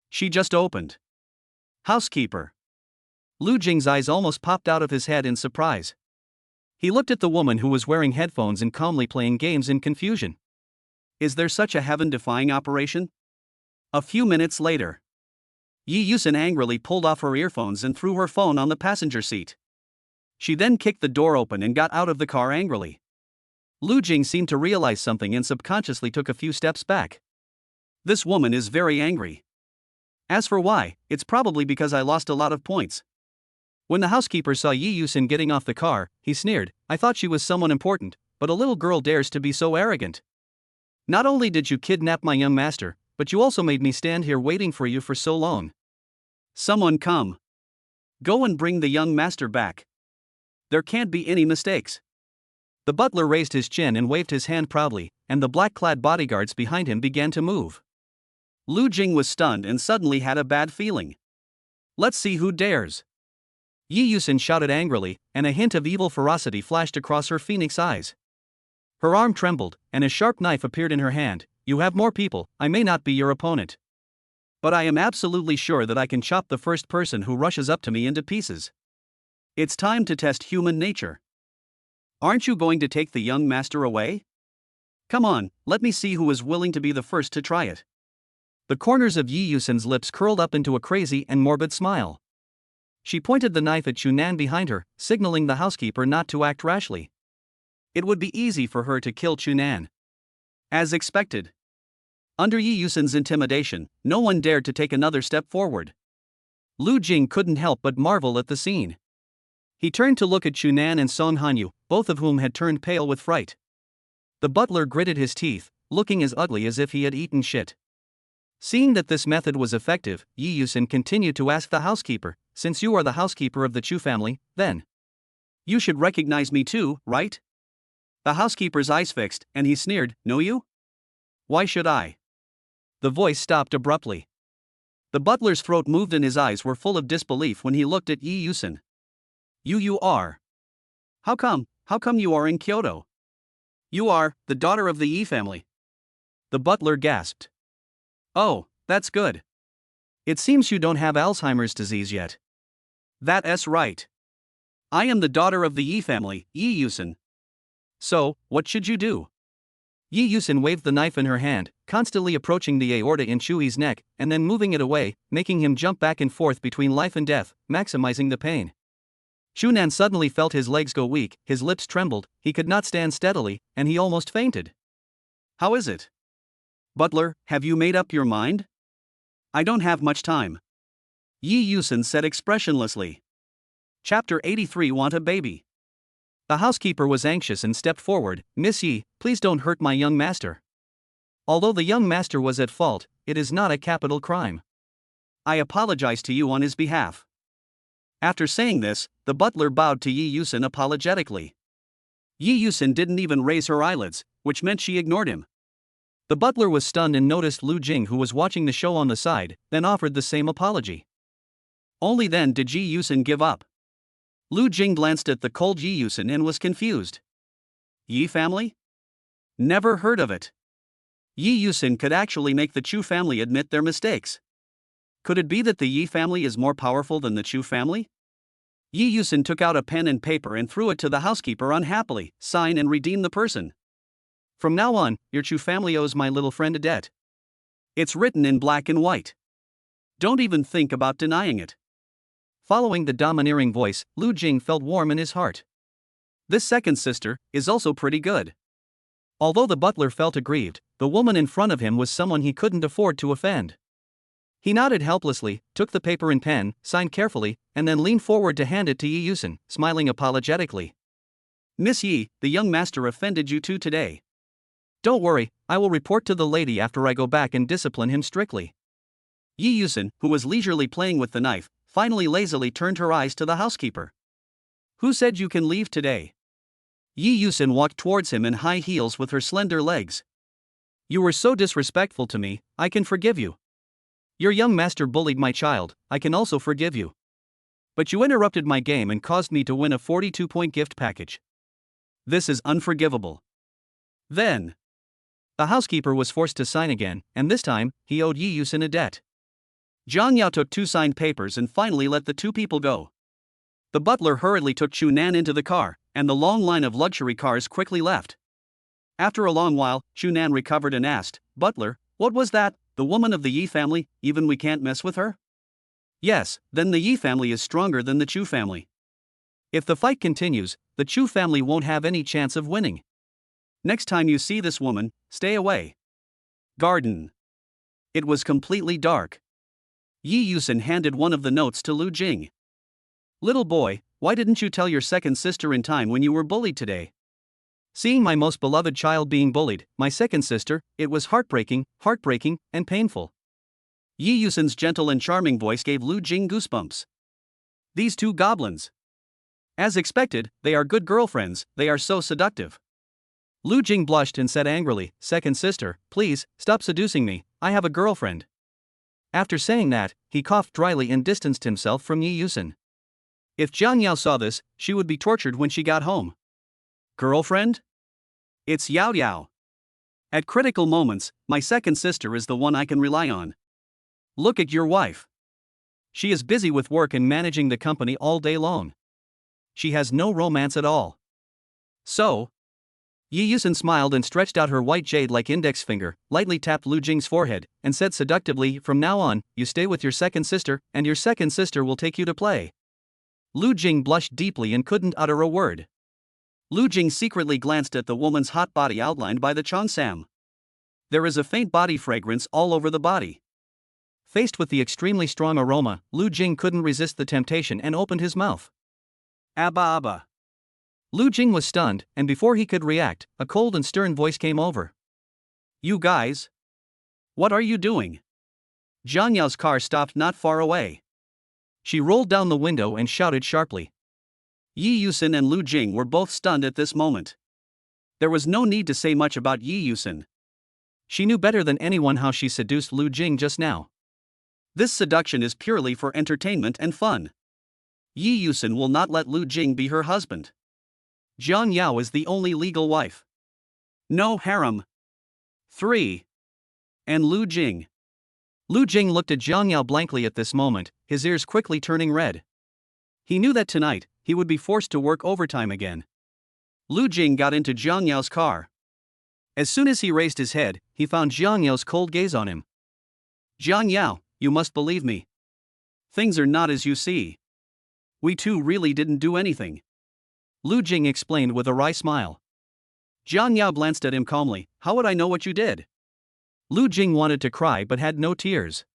She just opened. Housekeeper. Lu Jing's eyes almost popped out of his head in surprise. He looked at the woman who was wearing headphones and calmly playing games in confusion. Is there such a heaven-defying operation? A few minutes later, Yi Yusin angrily pulled off her earphones and threw her phone on the passenger seat. She then kicked the door open and got out of the car angrily. Lu Jing seemed to realize something and subconsciously took a few steps back. This woman is very angry. As for why, it's probably because I lost a lot of points. When the housekeeper saw Yi Yusin getting off the car, he sneered, I thought she was someone important, but a little girl dares to be so arrogant. Not only did you kidnap my young master, but you also made me stand here waiting for you for so long. Someone come. Go and bring the young master back. There can't be any mistakes. The butler raised his chin and waved his hand proudly, and the black-clad bodyguards behind him began to move. Lu Jing was stunned and suddenly had a bad feeling. Let's see who dares. Yi Yusin shouted angrily, and a hint of evil ferocity flashed across her phoenix eyes. Her arm trembled, and a sharp knife appeared in her hand. You have more people, I may not be your opponent. But I am absolutely sure that I can chop the first person who rushes up to me into pieces. It's time to test human nature. Aren't you going to take the young master away? Come on, let me see who is willing to be the first to try it. The corners of Yi Yusin's lips curled up into a crazy and morbid smile. She pointed the knife at Chunan behind her, signaling the housekeeper not to act rashly. It would be easy for her to kill Chunan. As expected. Under Yi Yusin's intimidation, no one dared to take another step forward. Lu Jing couldn't help but marvel at the scene. He turned to look at Chunan and Song Hanyu, both of whom had turned pale with fright. The butler gritted his teeth, looking as ugly as if he had eaten shit. Seeing that this method was effective, Yi Yusin continued to ask the housekeeper, since you are the housekeeper of the Chu family, then you should recognize me too, right? The housekeeper's eyes fixed, and he sneered, no you? Why should I? The voice stopped abruptly. The butler's throat moved and his eyes were full of disbelief when he looked at Yi Yusin. You are. How come you are in Kyoto? You are the daughter of the Yi family. The butler gasped. Oh, that's good. It seems you don't have Alzheimer's disease yet. That's right. I am the daughter of the Yi family, Yi Yusin. So, what should you do? Yi Yusin waved the knife in her hand, constantly approaching the aorta in Chui's neck, and then moving it away, making him jump back and forth between life and death, maximizing the pain. Chunan suddenly felt his legs go weak, his lips trembled, he could not stand steadily, and he almost fainted. How is it? Butler, have you made up your mind? I don't have much time. Yi Yusin said expressionlessly. Chapter 83 Want a baby. The housekeeper was anxious and stepped forward. Miss Yi, please don't hurt my young master. Although the young master was at fault, it is not a capital crime. I apologize to you on his behalf. After saying this, the butler bowed to Yi Yusin apologetically. Yi Yusin didn't even raise her eyelids, which meant she ignored him. The butler was stunned and noticed Lu Jing, who was watching the show on the side, then offered the same apology. Only then did Yi Yusin give up. Lu Jing glanced at the cold Yi Yusin and was confused. Yi family? Never heard of it. Yi Yusin could actually make the Chu family admit their mistakes. Could it be that the Yi family is more powerful than the Chu family? Yi Yusin took out a pen and paper and threw it to the housekeeper unhappily. Sign and redeem the person. From now on, your Chu family owes my little friend a debt. It's written in black and white. Don't even think about denying it. Following the domineering voice, Lu Jing felt warm in his heart. This second sister is also pretty good. Although the butler felt aggrieved, the woman in front of him was someone he couldn't afford to offend. He nodded helplessly, took the paper and pen, signed carefully, and then leaned forward to hand it to Yi Yusin, smiling apologetically. Miss Yi, the young master offended you too today. Don't worry, I will report to the lady after I go back and discipline him strictly. Yi Yusin, who was leisurely playing with the knife, finally lazily turned her eyes to the housekeeper. Who said you can leave today? Yi Yusin walked towards him in high heels with her slender legs. You were so disrespectful to me, I can forgive you. Your young master bullied my child, I can also forgive you. But you interrupted my game and caused me to win a 42-point gift package. This is unforgivable. Then The housekeeper was forced to sign again, and this time, he owed Yi Yusin a debt. Jiang Yao took 2 signed papers and finally let the 2 people go. The butler hurriedly took Chu Nan into the car, and the long line of luxury cars quickly left. After a long while, Chu Nan recovered and asked, "Butler, what was that? The woman of the Yi family, even we can't mess with her?" "Yes, then the Yi family is stronger than the Chu family. If the fight continues, the Chu family won't have any chance of winning. Next time you see this woman, stay away." Garden. It was completely dark. Yi Yusin handed one of the notes to Lu Jing. "Little boy, why didn't you tell your second sister in time when you were bullied today?" Seeing my most beloved child being bullied, my second sister, it was heartbreaking, and painful. Yi Yusin's gentle and charming voice gave Lu Jing goosebumps. These 2 goblins. As expected, they are good girlfriends, they are so seductive. Lu Jing blushed and said angrily, "Second sister, please, stop seducing me, I have a girlfriend." After saying that, he coughed dryly and distanced himself from Yi Yusin. If Jiang Yao saw this, she would be tortured when she got home. Girlfriend? It's Yao Yao. At critical moments, my second sister is the one I can rely on. Look at your wife. She is busy with work and managing the company all day long. She has no romance at all. So? Yi Yusin smiled and stretched out her white jade-like index finger, lightly tapped Lu Jing's forehead, and said seductively, "From now on, you stay with your second sister, and your second sister will take you to play." Lu Jing blushed deeply and couldn't utter a word. Lu Jing secretly glanced at the woman's hot body outlined by the cheongsam. There is a faint body fragrance all over the body. Faced with the extremely strong aroma, Lu Jing couldn't resist the temptation and opened his mouth. Abba abba. Lu Jing was stunned, and before he could react, a cold and stern voice came over. "You guys? What are you doing?" Jiang Yao's car stopped not far away. She rolled down the window and shouted sharply. Yi Yusin and Lu Jing were both stunned at this moment. There was no need to say much about Yi Yusin. She knew better than anyone how she seduced Lu Jing just now. This seduction is purely for entertainment and fun. Yi Yusin will not let Lu Jing be her husband. Jiang Yao is the only legal wife. No harem. 3. And Lu Jing. Lu Jing looked at Jiang Yao blankly at this moment, his ears quickly turning red. He knew that tonight, he would be forced to work overtime again. Lu Jing got into Jiang Yao's car. As soon as he raised his head, he found Jiang Yao's cold gaze on him. "Jiang Yao, you must believe me. Things are not as you see. We 2 really didn't do anything," Lu Jing explained with a wry smile. Jiang Yao glanced at him calmly. "How would I know what you did?" Lu Jing wanted to cry but had no tears.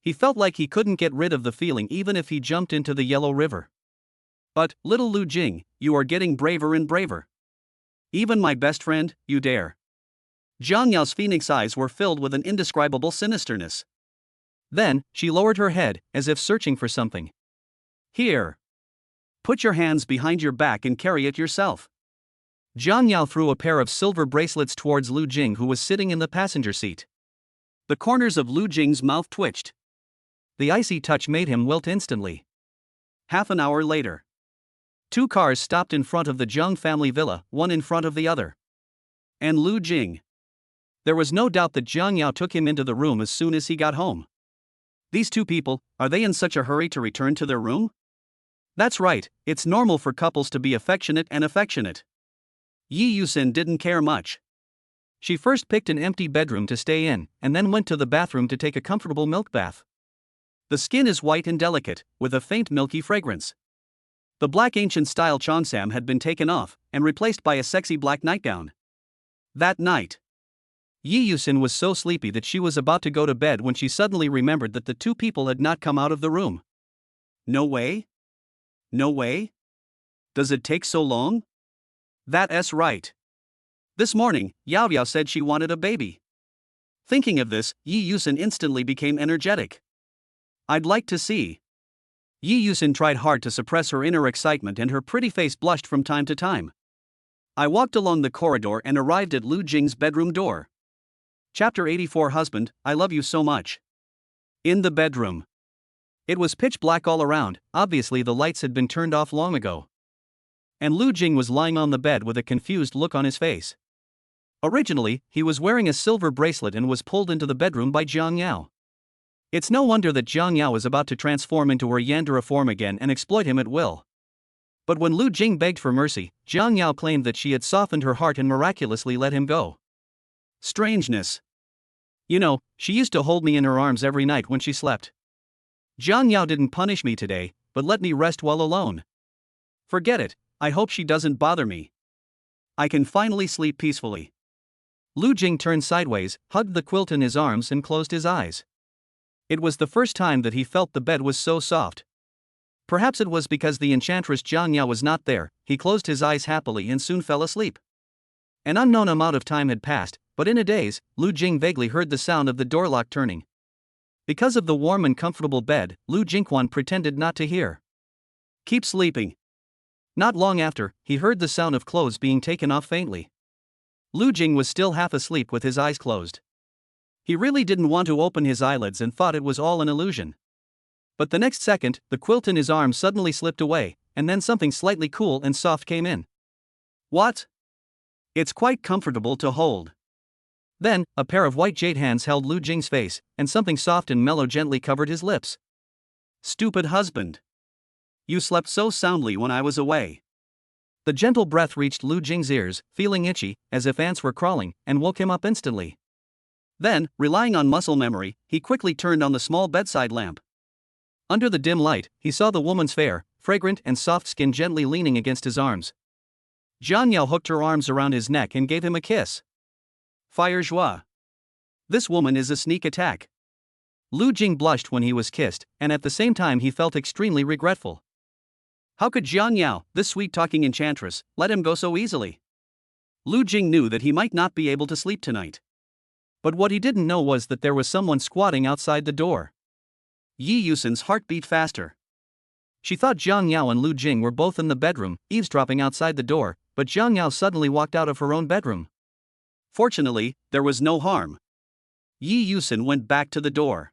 He felt like he couldn't get rid of the feeling even if he jumped into the Yellow River. "But, little Lu Jing, you are getting braver and braver. Even my best friend, you dare." Jiang Yao's phoenix eyes were filled with an indescribable sinisterness. Then, she lowered her head, as if searching for something. "Here. Put your hands behind your back and carry it yourself." Jiang Yao threw a pair of silver bracelets towards Lu Jing, who was sitting in the passenger seat. The corners of Lu Jing's mouth twitched. The icy touch made him wilt instantly. Half an hour later. 2 cars stopped in front of the Zheng family villa, one in front of the other. And Lu Jing. There was no doubt that Jiang Yao took him into the room as soon as he got home. These 2 people, are they in such a hurry to return to their room? That's right, it's normal for couples to be affectionate. Yi Yusin didn't care much. She first picked an empty bedroom to stay in, and then went to the bathroom to take a comfortable milk bath. The skin is white and delicate, with a faint milky fragrance. The black ancient-style cheongsam had been taken off, and replaced by a sexy black nightgown. That night, Yi Yusin was so sleepy that she was about to go to bed when she suddenly remembered that the 2 people had not come out of the room. No way? No way? Does it take so long? That's right. This morning, Yao Yao said she wanted a baby. Thinking of this, Yi Yusin instantly became energetic. I'd like to see. Yi Yusin tried hard to suppress her inner excitement and her pretty face blushed from time to time. I walked along the corridor and arrived at Lu Jing's bedroom door. Chapter 84 Husband, I love you so much. In the bedroom. It was pitch black all around, obviously the lights had been turned off long ago. And Lu Jing was lying on the bed with a confused look on his face. Originally, he was wearing a silver bracelet and was pulled into the bedroom by Jiang Yao. It's no wonder that Jiang Yao was about to transform into her yandere form again and exploit him at will. But when Lu Jing begged for mercy, Jiang Yao claimed that she had softened her heart and miraculously let him go. Strangeness. You know, she used to hold me in her arms every night when she slept. Jiang Yao didn't punish me today, but let me rest well alone. Forget it, I hope she doesn't bother me. I can finally sleep peacefully. Lu Jing turned sideways, hugged the quilt in his arms and closed his eyes. It was the first time that he felt the bed was so soft. Perhaps it was because the enchantress Jiang Yao was not there. He closed his eyes happily and soon fell asleep. An unknown amount of time had passed, but in a daze, Lu Jing vaguely heard the sound of the door lock turning. Because of the warm and comfortable bed, Lu Jingquan pretended not to hear. Keep sleeping. Not long after, he heard the sound of clothes being taken off faintly. Lu Jing was still half asleep with his eyes closed. He really didn't want to open his eyelids and thought it was all an illusion. But the next second, the quilt in his arm suddenly slipped away, and then something slightly cool and soft came in. What? It's quite comfortable to hold. Then, a pair of white jade hands held Lu Jing's face, and something soft and mellow gently covered his lips. Stupid husband. You slept so soundly when I was away. The gentle breath reached Lu Jing's ears, feeling itchy, as if ants were crawling, and woke him up instantly. Then, relying on muscle memory, he quickly turned on the small bedside lamp. Under the dim light, he saw the woman's fair, fragrant and soft skin gently leaning against his arms. Jiang Yao hooked her arms around his neck and gave him a kiss. Fire joie. This woman is a sneak attack. Lu Jing blushed when he was kissed, and at the same time he felt extremely regretful. How could Jiang Yao, this sweet-talking enchantress, let him go so easily? Lu Jing knew that he might not be able to sleep tonight. But what he didn't know was that there was someone squatting outside the door. Yi Yusin's heart beat faster. She thought Jiang Yao and Lu Jing were both in the bedroom, eavesdropping outside the door, but Jiang Yao suddenly walked out of her own bedroom. Fortunately, there was no harm. Yi Yusin went back to the door.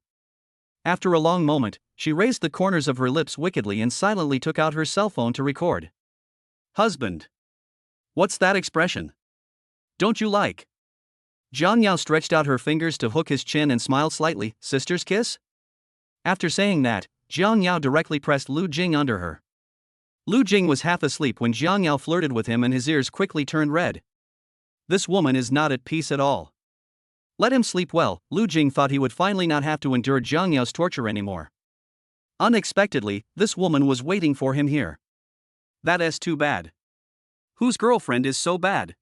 After a long moment, she raised the corners of her lips wickedly and silently took out her cell phone to record. Husband. What's that expression? Don't you like? Jiang Yao stretched out her fingers to hook his chin and smiled slightly. Sister's kiss? After saying that, Jiang Yao directly pressed Lu Jing under her. Lu Jing was half asleep when Jiang Yao flirted with him and his ears quickly turned red. This woman is not at peace at all. Let him sleep well. Lu Jing thought he would finally not have to endure Jiang Yao's torture anymore. Unexpectedly, this woman was waiting for him here. That's too bad. Whose girlfriend is so bad?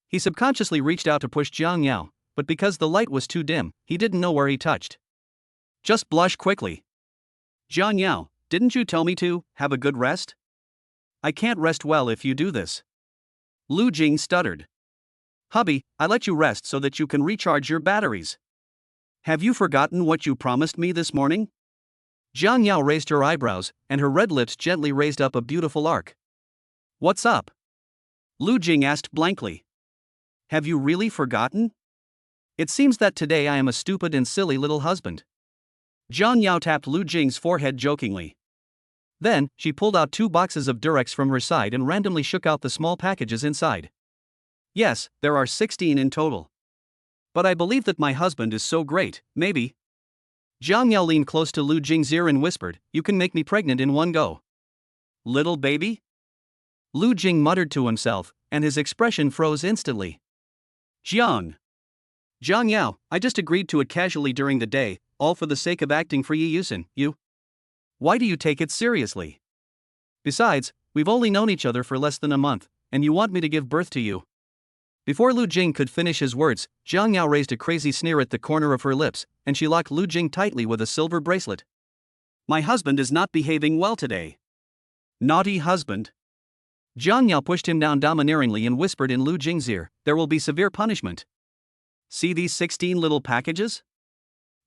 He subconsciously reached out to push Jiang Yao, but because the light was too dim, he didn't know where he touched. Just blush quickly. Jiang Yao, didn't you tell me to have a good rest? I can't rest well if you do this. Lu Jing stuttered. Hubby, I let you rest so that you can recharge your batteries. Have you forgotten what you promised me this morning? Jiang Yao raised her eyebrows, and her red lips gently raised up a beautiful arc. What's up? Lu Jing asked blankly. Have you really forgotten? It seems that today I am a stupid and silly little husband. Jiang Yao tapped Lu Jing's forehead jokingly. Then, she pulled out 2 boxes of Durex from her side and randomly shook out the small packages inside. Yes, there are 16 in total. But I believe that my husband is so great, maybe. Jiang Yao leaned close to Lu Jing's ear and whispered, you can make me pregnant in one go. Little baby? Lu Jing muttered to himself, and his expression froze instantly. Jiang Yao, I just agreed to it casually during the day, all for the sake of acting for Yi Yusin. You? Why do you take it seriously? Besides, we've only known each other for less than a month, and you want me to give birth to you. Before Lu Jing could finish his words, Jiang Yao raised a crazy sneer at the corner of her lips, and she locked Lu Jing tightly with a silver bracelet. My husband is not behaving well today. Naughty husband. Jiang Yao pushed him down domineeringly and whispered in Lu Jing's ear, there will be severe punishment. See these 16 little packages?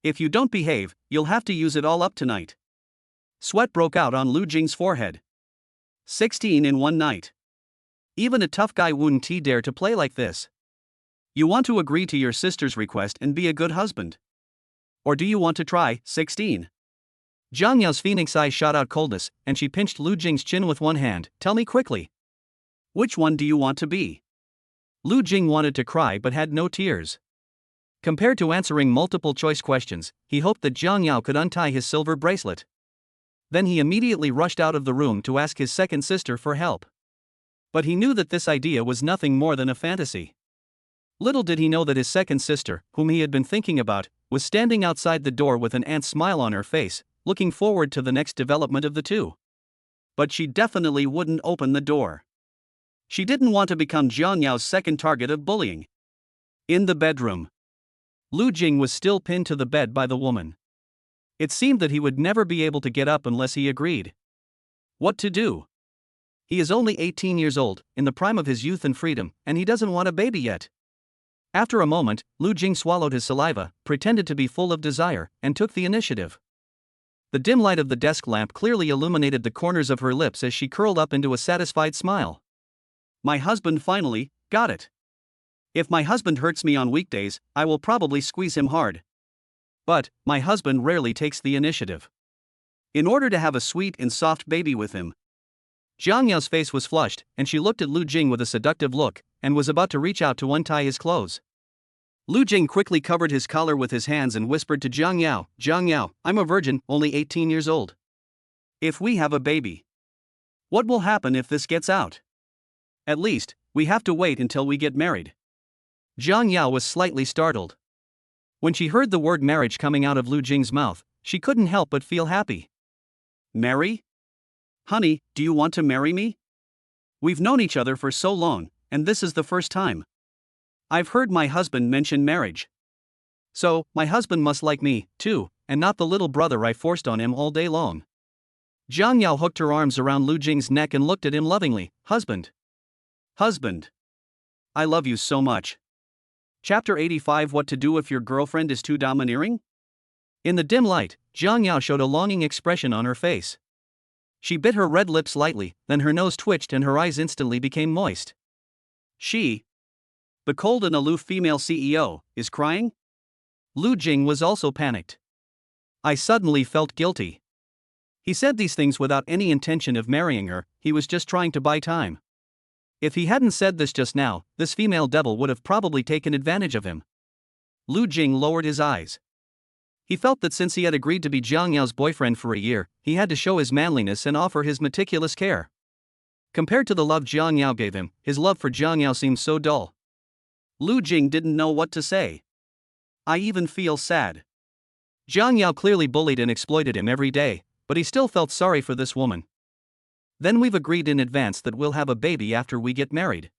If you don't behave, you'll have to use it all up tonight. Sweat broke out on Lu Jing's forehead. 16 in one night. Even a tough guy wouldn't dare to play like this. You want to agree to your sister's request and be a good husband? Or do you want to try 16? Jiang Yao's phoenix eyes shot out coldness, and she pinched Lu Jing's chin with one hand. Tell me quickly. Which one do you want to be? Lu Jing wanted to cry but had no tears. Compared to answering multiple choice questions, he hoped that Jiang Yao could untie his silver bracelet. Then he immediately rushed out of the room to ask his second sister for help. But he knew that this idea was nothing more than a fantasy. Little did he know that his second sister, whom he had been thinking about, was standing outside the door with an ant smile on her face, looking forward to the next development of the two. But she definitely wouldn't open the door. She didn't want to become Jiang Yao's second target of bullying. In the bedroom, Lu Jing was still pinned to the bed by the woman. It seemed that he would never be able to get up unless he agreed. What to do? He is only 18 years old, in the prime of his youth and freedom, and he doesn't want a baby yet. After a moment, Lu Jing swallowed his saliva, pretended to be full of desire, and took the initiative. The dim light of the desk lamp clearly illuminated the corners of her lips as she curled up into a satisfied smile. My husband finally got it. If my husband hurts me on weekdays, I will probably squeeze him hard. But my husband rarely takes the initiative. In order to have a sweet and soft baby with him. Jiang Yao's face was flushed, and she looked at Lu Jing with a seductive look, and was about to reach out to untie his clothes. Lu Jing quickly covered his collar with his hands and whispered to Jiang Yao, I'm a virgin, only 18 years old. If we have a baby, what will happen if this gets out? At least, we have to wait until we get married. Jiang Yao was slightly startled. When she heard the word marriage coming out of Lu Jing's mouth, she couldn't help but feel happy. Marry? Honey, do you want to marry me? We've known each other for so long, and this is the first time. I've heard my husband mention marriage. So, my husband must like me, too, and not the little brother I forced on him all day long. Jiang Yao hooked her arms around Lu Jing's neck and looked at him lovingly. Husband. Husband. I love you so much. Chapter 85 What to do if your girlfriend is too domineering? In the dim light, Jiang Yao showed a longing expression on her face. She bit her red lips lightly, then her nose twitched and her eyes instantly became moist. She, the cold and aloof female CEO, is crying? Lu Jing was also panicked. I suddenly felt guilty. He said these things without any intention of marrying her, he was just trying to buy time. If he hadn't said this just now, this female devil would have probably taken advantage of him. Lu Jing lowered his eyes. He felt that since he had agreed to be Jiang Yao's boyfriend for a year, he had to show his manliness and offer his meticulous care. Compared to the love Jiang Yao gave him, his love for Jiang Yao seemed so dull. Lu Jing didn't know what to say. I even feel sad. Jiang Yao clearly bullied and exploited him every day, but he still felt sorry for this woman. Then we've agreed in advance that we'll have a baby after we get married.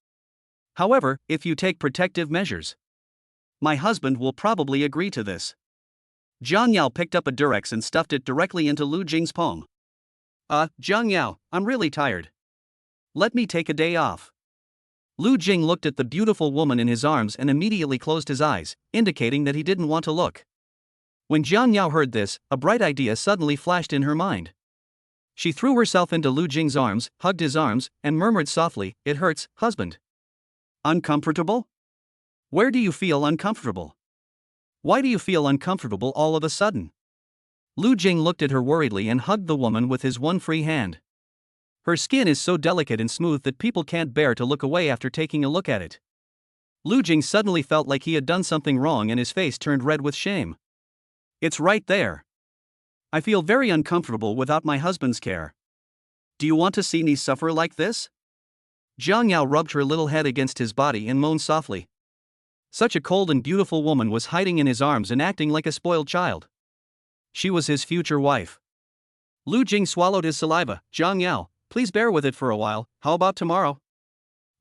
However, if you take protective measures, my husband will probably agree to this. Jiang Yao picked up a Durex and stuffed it directly into Lu Jing's palm. Jiang Yao, I'm really tired. Let me take a day off. Lu Jing looked at the beautiful woman in his arms and immediately closed his eyes, indicating that he didn't want to look. When Jiang Yao heard this, a bright idea suddenly flashed in her mind. She threw herself into Lu Jing's arms, hugged his arms, and murmured softly, It hurts, husband. Uncomfortable? Where do you feel uncomfortable? Why do you feel uncomfortable all of a sudden? Lu Jing looked at her worriedly and hugged the woman with his one free hand. Her skin is so delicate and smooth that people can't bear to look away after taking a look at it. Lu Jing suddenly felt like he had done something wrong and his face turned red with shame. It's right there. I feel very uncomfortable without my husband's care. Do you want to see me suffer like this? Jiang Yao rubbed her little head against his body and moaned softly. Such a cold and beautiful woman was hiding in his arms and acting like a spoiled child. She was his future wife. Lu Jing swallowed his saliva. Jiang Yao, please bear with it for a while, how about tomorrow?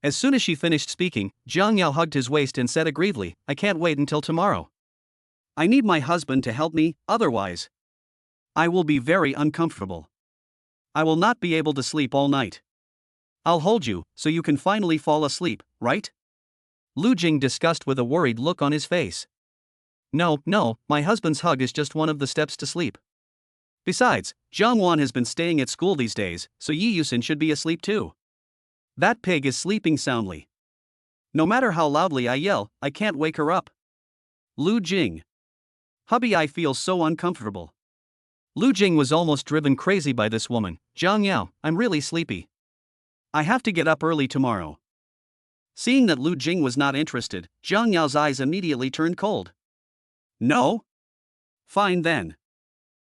As soon as she finished speaking, Jiang Yao hugged his waist and said aggrievedly, I can't wait until tomorrow. I need my husband to help me, otherwise I will be very uncomfortable. I will not be able to sleep all night. I'll hold you, so you can finally fall asleep, right? Lu Jing discussed with a worried look on his face. No, my husband's hug is just one of the steps to sleep. Besides, Zhang Wan has been staying at school these days, so Yi Yusin should be asleep too. That pig is sleeping soundly. No matter how loudly I yell, I can't wake her up. Lu Jing. Hubby, I feel so uncomfortable. Lu Jing was almost driven crazy by this woman. Jiang Yao, I'm really sleepy. I have to get up early tomorrow. Seeing that Lu Jing was not interested, Jiang Yao's eyes immediately turned cold. No? Fine then.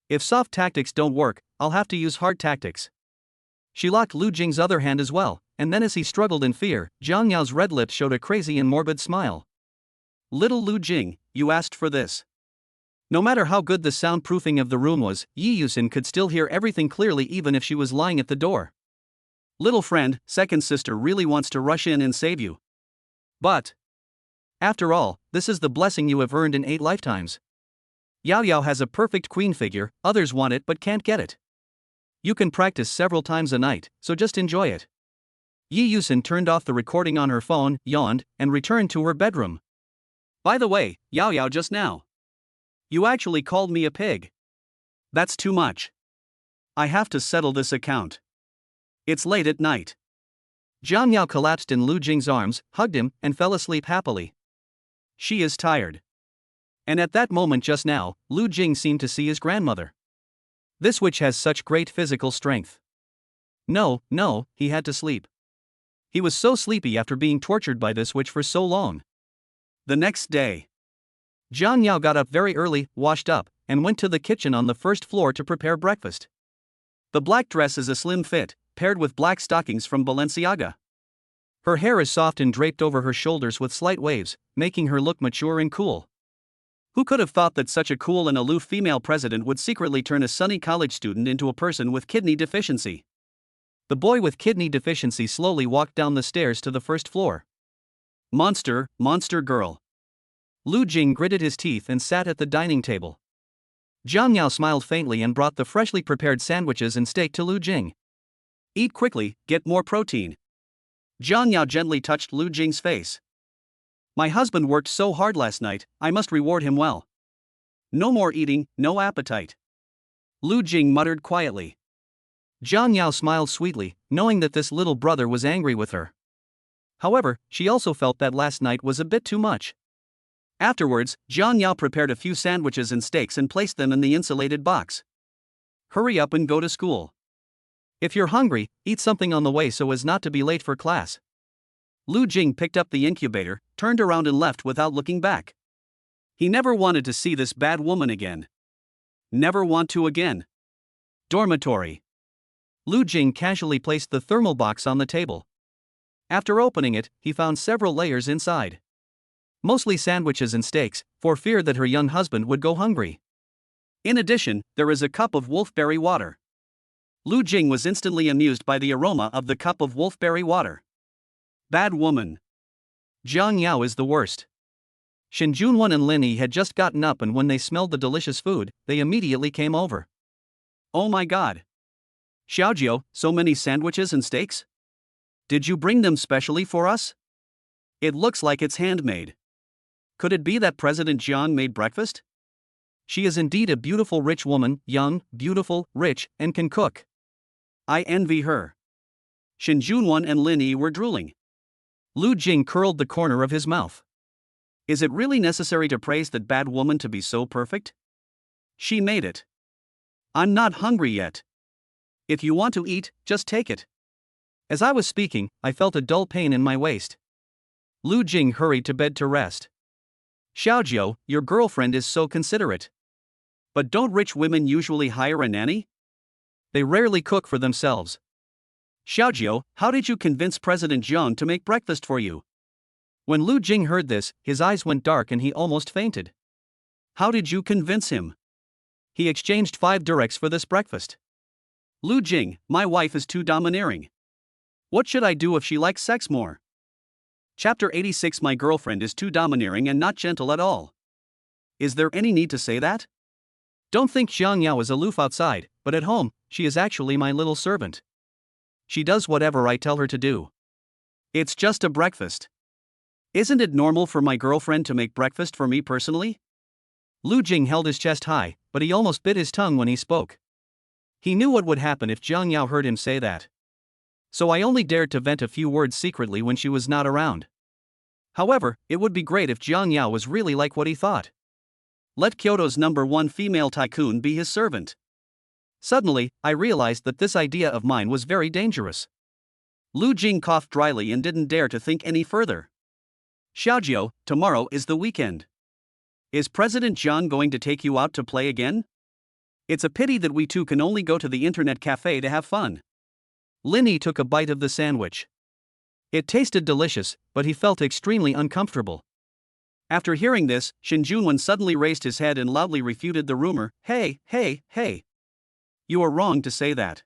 If soft tactics don't work, I'll have to use hard tactics. She locked Lu Jing's other hand as well, and then as he struggled in fear, Jiang Yao's red lips showed a crazy and morbid smile. Little Lu Jing, you asked for this. No matter how good the soundproofing of the room was, Yi Yusin could still hear everything clearly even if she was lying at the door. Little friend, second sister really wants to rush in and save you. But, after all, this is the blessing you have earned in 8 lifetimes. Yao Yao has a perfect queen figure, others want it but can't get it. You can practice several times a night, so just enjoy it. Yi Yusin turned off the recording on her phone, yawned, and returned to her bedroom. By the way, Yao Yao just now. You actually called me a pig. That's too much. I have to settle this account. It's late at night. Jiang Yao collapsed in Lu Jing's arms, hugged him, and fell asleep happily. She is tired. And at that moment just now, Lu Jing seemed to see his grandmother. This witch has such great physical strength. No, he had to sleep. He was so sleepy after being tortured by this witch for so long. The next day, Jiang Yao got up very early, washed up, and went to the kitchen on the first floor to prepare breakfast. The black dress is a slim fit, paired with black stockings from Balenciaga. Her hair is soft and draped over her shoulders with slight waves, making her look mature and cool. Who could have thought that such a cool and aloof female president would secretly turn a sunny college student into a person with kidney deficiency? The boy with kidney deficiency slowly walked down the stairs to the first floor. Monster girl. Lu Jing gritted his teeth and sat at the dining table. Jiang Yao smiled faintly and brought the freshly prepared sandwiches and steak to Lu Jing. Eat quickly, get more protein. Jiang Yao gently touched Lu Jing's face. My husband worked so hard last night, I must reward him well. No more eating, no appetite. Lu Jing muttered quietly. Jiang Yao smiled sweetly, knowing that this little brother was angry with her. However, she also felt that last night was a bit too much. Afterwards, Jiang Yao prepared a few sandwiches and steaks and placed them in the insulated box. Hurry up and go to school. If you're hungry, eat something on the way so as not to be late for class. Lu Jing picked up the incubator, turned around and left without looking back. He never wanted to see this bad woman again. Never want to again. Dormitory. Lu Jing casually placed the thermal box on the table. After opening it, he found several layers inside. Mostly sandwiches and steaks, for fear that her young husband would go hungry. In addition, there is a cup of wolfberry water. Lu Jing was instantly amused by the aroma of the cup of wolfberry water. Bad woman. Jiang Yao is the worst. Shen Junwan and Lin Yi had just gotten up, and when they smelled the delicious food, they immediately came over. Oh my god. Xiaojiu, so many sandwiches and steaks? Did you bring them specially for us? It looks like it's handmade. Could it be that President Jiang made breakfast? She is indeed a beautiful rich woman, young, beautiful, rich, and can cook. I envy her. Shen Junwan and Lin Yi were drooling. Lu Jing curled the corner of his mouth. Is it really necessary to praise that bad woman to be so perfect? She made it. I'm not hungry yet. If you want to eat, just take it. As I was speaking, I felt a dull pain in my waist. Lu Jing hurried to bed to rest. Xiaojiu, your girlfriend is so considerate. But don't rich women usually hire a nanny? They rarely cook for themselves. Xiaojiu, how did you convince President Jiang to make breakfast for you? When Lu Jing heard this, his eyes went dark and he almost fainted. How did you convince him? He exchanged 5 directs for this breakfast. Lu Jing, my wife is too domineering. What should I do if she likes sex more? Chapter 86. My girlfriend is too domineering and not gentle at all. Is there any need to say that? Don't think Jiang Yao is aloof outside, but at home, she is actually my little servant. She does whatever I tell her to do. It's just a breakfast. Isn't it normal for my girlfriend to make breakfast for me personally? Lu Jing held his chest high, but he almost bit his tongue when he spoke. He knew what would happen if Jiang Yao heard him say that. So I only dared to vent a few words secretly when she was not around. However, it would be great if Jiang Yao was really like what he thought. Let Kyoto's #1 female tycoon be his servant. Suddenly, I realized that this idea of mine was very dangerous. Lu Jing coughed dryly and didn't dare to think any further. Xiaojiu, tomorrow is the weekend. Is President Jiang going to take you out to play again? It's a pity that we two can only go to the internet cafe to have fun. Linny took a bite of the sandwich. It tasted delicious, but he felt extremely uncomfortable. After hearing this, Shin Junwen suddenly raised his head and loudly refuted the rumor. Hey. You are wrong to say that.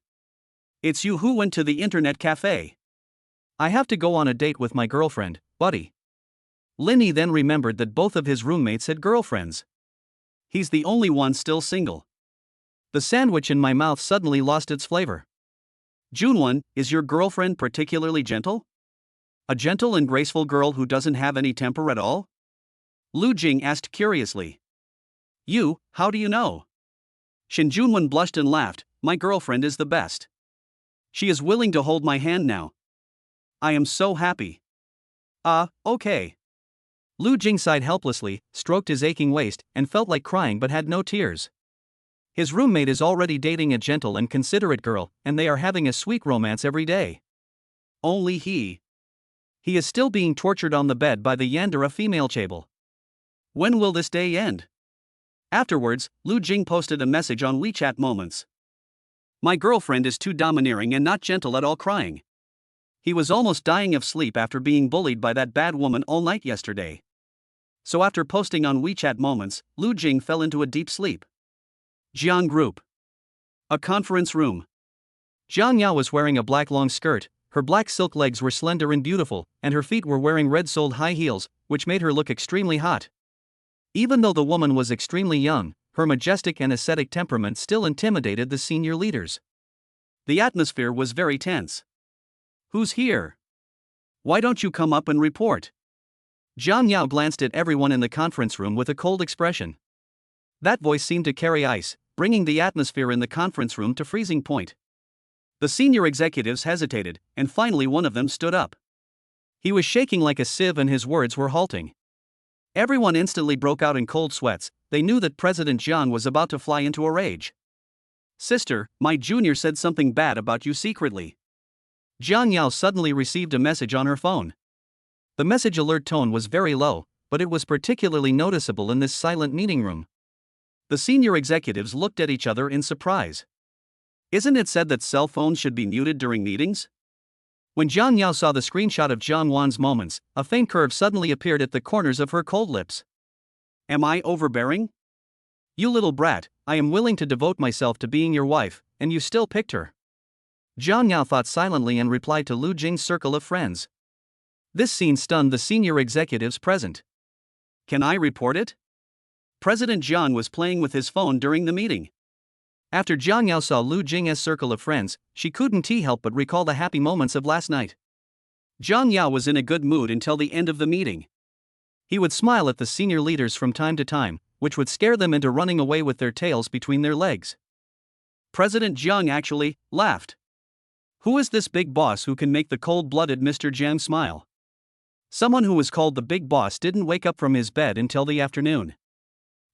It's you who went to the internet cafe. I have to go on a date with my girlfriend, buddy. Linny then remembered that both of his roommates had girlfriends. He's the only one still single. The sandwich in my mouth suddenly lost its flavor. Junwen, is your girlfriend particularly gentle? A gentle and graceful girl who doesn't have any temper at all? Lu Jing asked curiously. How do you know? Shin Junwen blushed and laughed. My girlfriend is the best. She is willing to hold my hand now. I am so happy. Okay. Lu Jing sighed helplessly, stroked his aching waist, and felt like crying but had no tears. His roommate is already dating a gentle and considerate girl, and they are having a sweet romance every day. Only he is still being tortured on the bed by the yandere female chabel. When will this day end? Afterwards, Lu Jing posted a message on WeChat Moments. My girlfriend is too domineering and not gentle at all, crying. He was almost dying of sleep after being bullied by that bad woman all night yesterday. So after posting on WeChat Moments, Lu Jing fell into a deep sleep. Jiang Group. A conference room. Jiang Yao was wearing a black long skirt, her black silk legs were slender and beautiful, and her feet were wearing red-soled high heels, which made her look extremely hot. Even though the woman was extremely young, her majestic and ascetic temperament still intimidated the senior leaders. The atmosphere was very tense. Who's here? Why don't you come up and report? Jiang Yao glanced at everyone in the conference room with a cold expression. That voice seemed to carry ice, bringing the atmosphere in the conference room to freezing point. The senior executives hesitated, and finally one of them stood up. He was shaking like a sieve and his words were halting. Everyone instantly broke out in cold sweats. They knew that President Jiang was about to fly into a rage. Sister, my junior said something bad about you secretly. Jiang Yao suddenly received a message on her phone. The message alert tone was very low, but it was particularly noticeable in this silent meeting room. The senior executives looked at each other in surprise. Isn't it said that cell phones should be muted during meetings? When Jiang Yao saw the screenshot of Jiang Wan's moments, a faint curve suddenly appeared at the corners of her cold lips. Am I overbearing? You little brat, I am willing to devote myself to being your wife, and you still picked her. Jiang Yao thought silently and replied to Lu Jing's circle of friends. This scene stunned the senior executives present. Can I report it? President Jiang was playing with his phone during the meeting. After Jiang Yao saw Lu Jing's circle of friends, she couldn't help but recall the happy moments of last night. Jiang Yao was in a good mood until the end of the meeting. He would smile at the senior leaders from time to time, which would scare them into running away with their tails between their legs. President Jiang actually laughed. Who is this big boss who can make the cold-blooded Mr. Jiang smile? Someone who was called the big boss didn't wake up from his bed until the afternoon.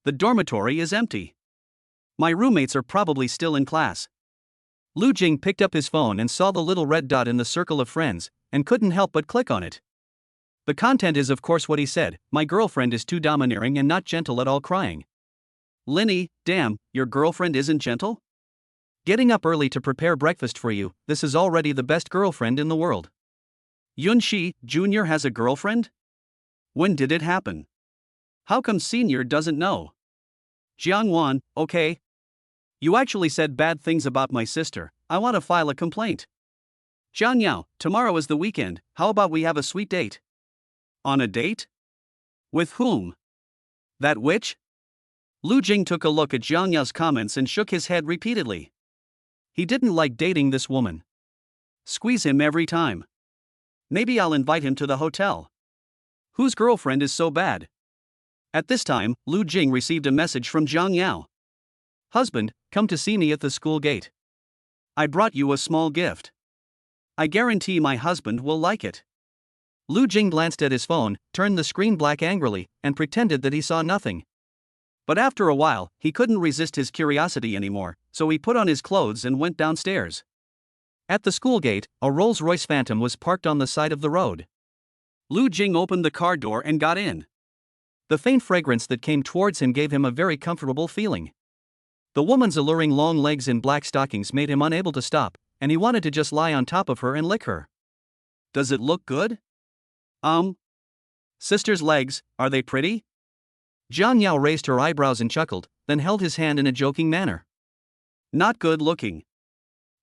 The dormitory is empty. My roommates are probably still in class. Lu Jing picked up his phone and saw the little red dot in the circle of friends, and couldn't help but click on it. The content is of course what he said, my girlfriend is too domineering and not gentle at all, crying. Linny, damn, your girlfriend isn't gentle? Getting up early to prepare breakfast for you, this is already the best girlfriend in the world. Yun Shi, Jr. has a girlfriend? When did it happen? How come Senior doesn't know? Jiang Wan, okay. You actually said bad things about my sister, I want to file a complaint. Jiang Yao, tomorrow is the weekend, how about we have a sweet date? On a date? With whom? That witch? Lu Jing took a look at Jiang Yao's comments and shook his head repeatedly. He didn't like dating this woman. Squeeze him every time. Maybe I'll invite him to the hotel. Whose girlfriend is so bad? At this time, Lu Jing received a message from Jiang Yao. Husband, come to see me at the school gate. I brought you a small gift. I guarantee my husband will like it. Lu Jing glanced at his phone, turned the screen black angrily, and pretended that he saw nothing. But after a while, he couldn't resist his curiosity anymore, so he put on his clothes and went downstairs. At the school gate, a Rolls-Royce Phantom was parked on the side of the road. Lu Jing opened the car door and got in. The faint fragrance that came towards him gave him a very comfortable feeling. The woman's alluring long legs in black stockings made him unable to stop, and he wanted to just lie on top of her and lick her. Does it look good? Sister's legs, are they pretty? Jiang Yao raised her eyebrows and chuckled, then held his hand in a joking manner. Not good looking.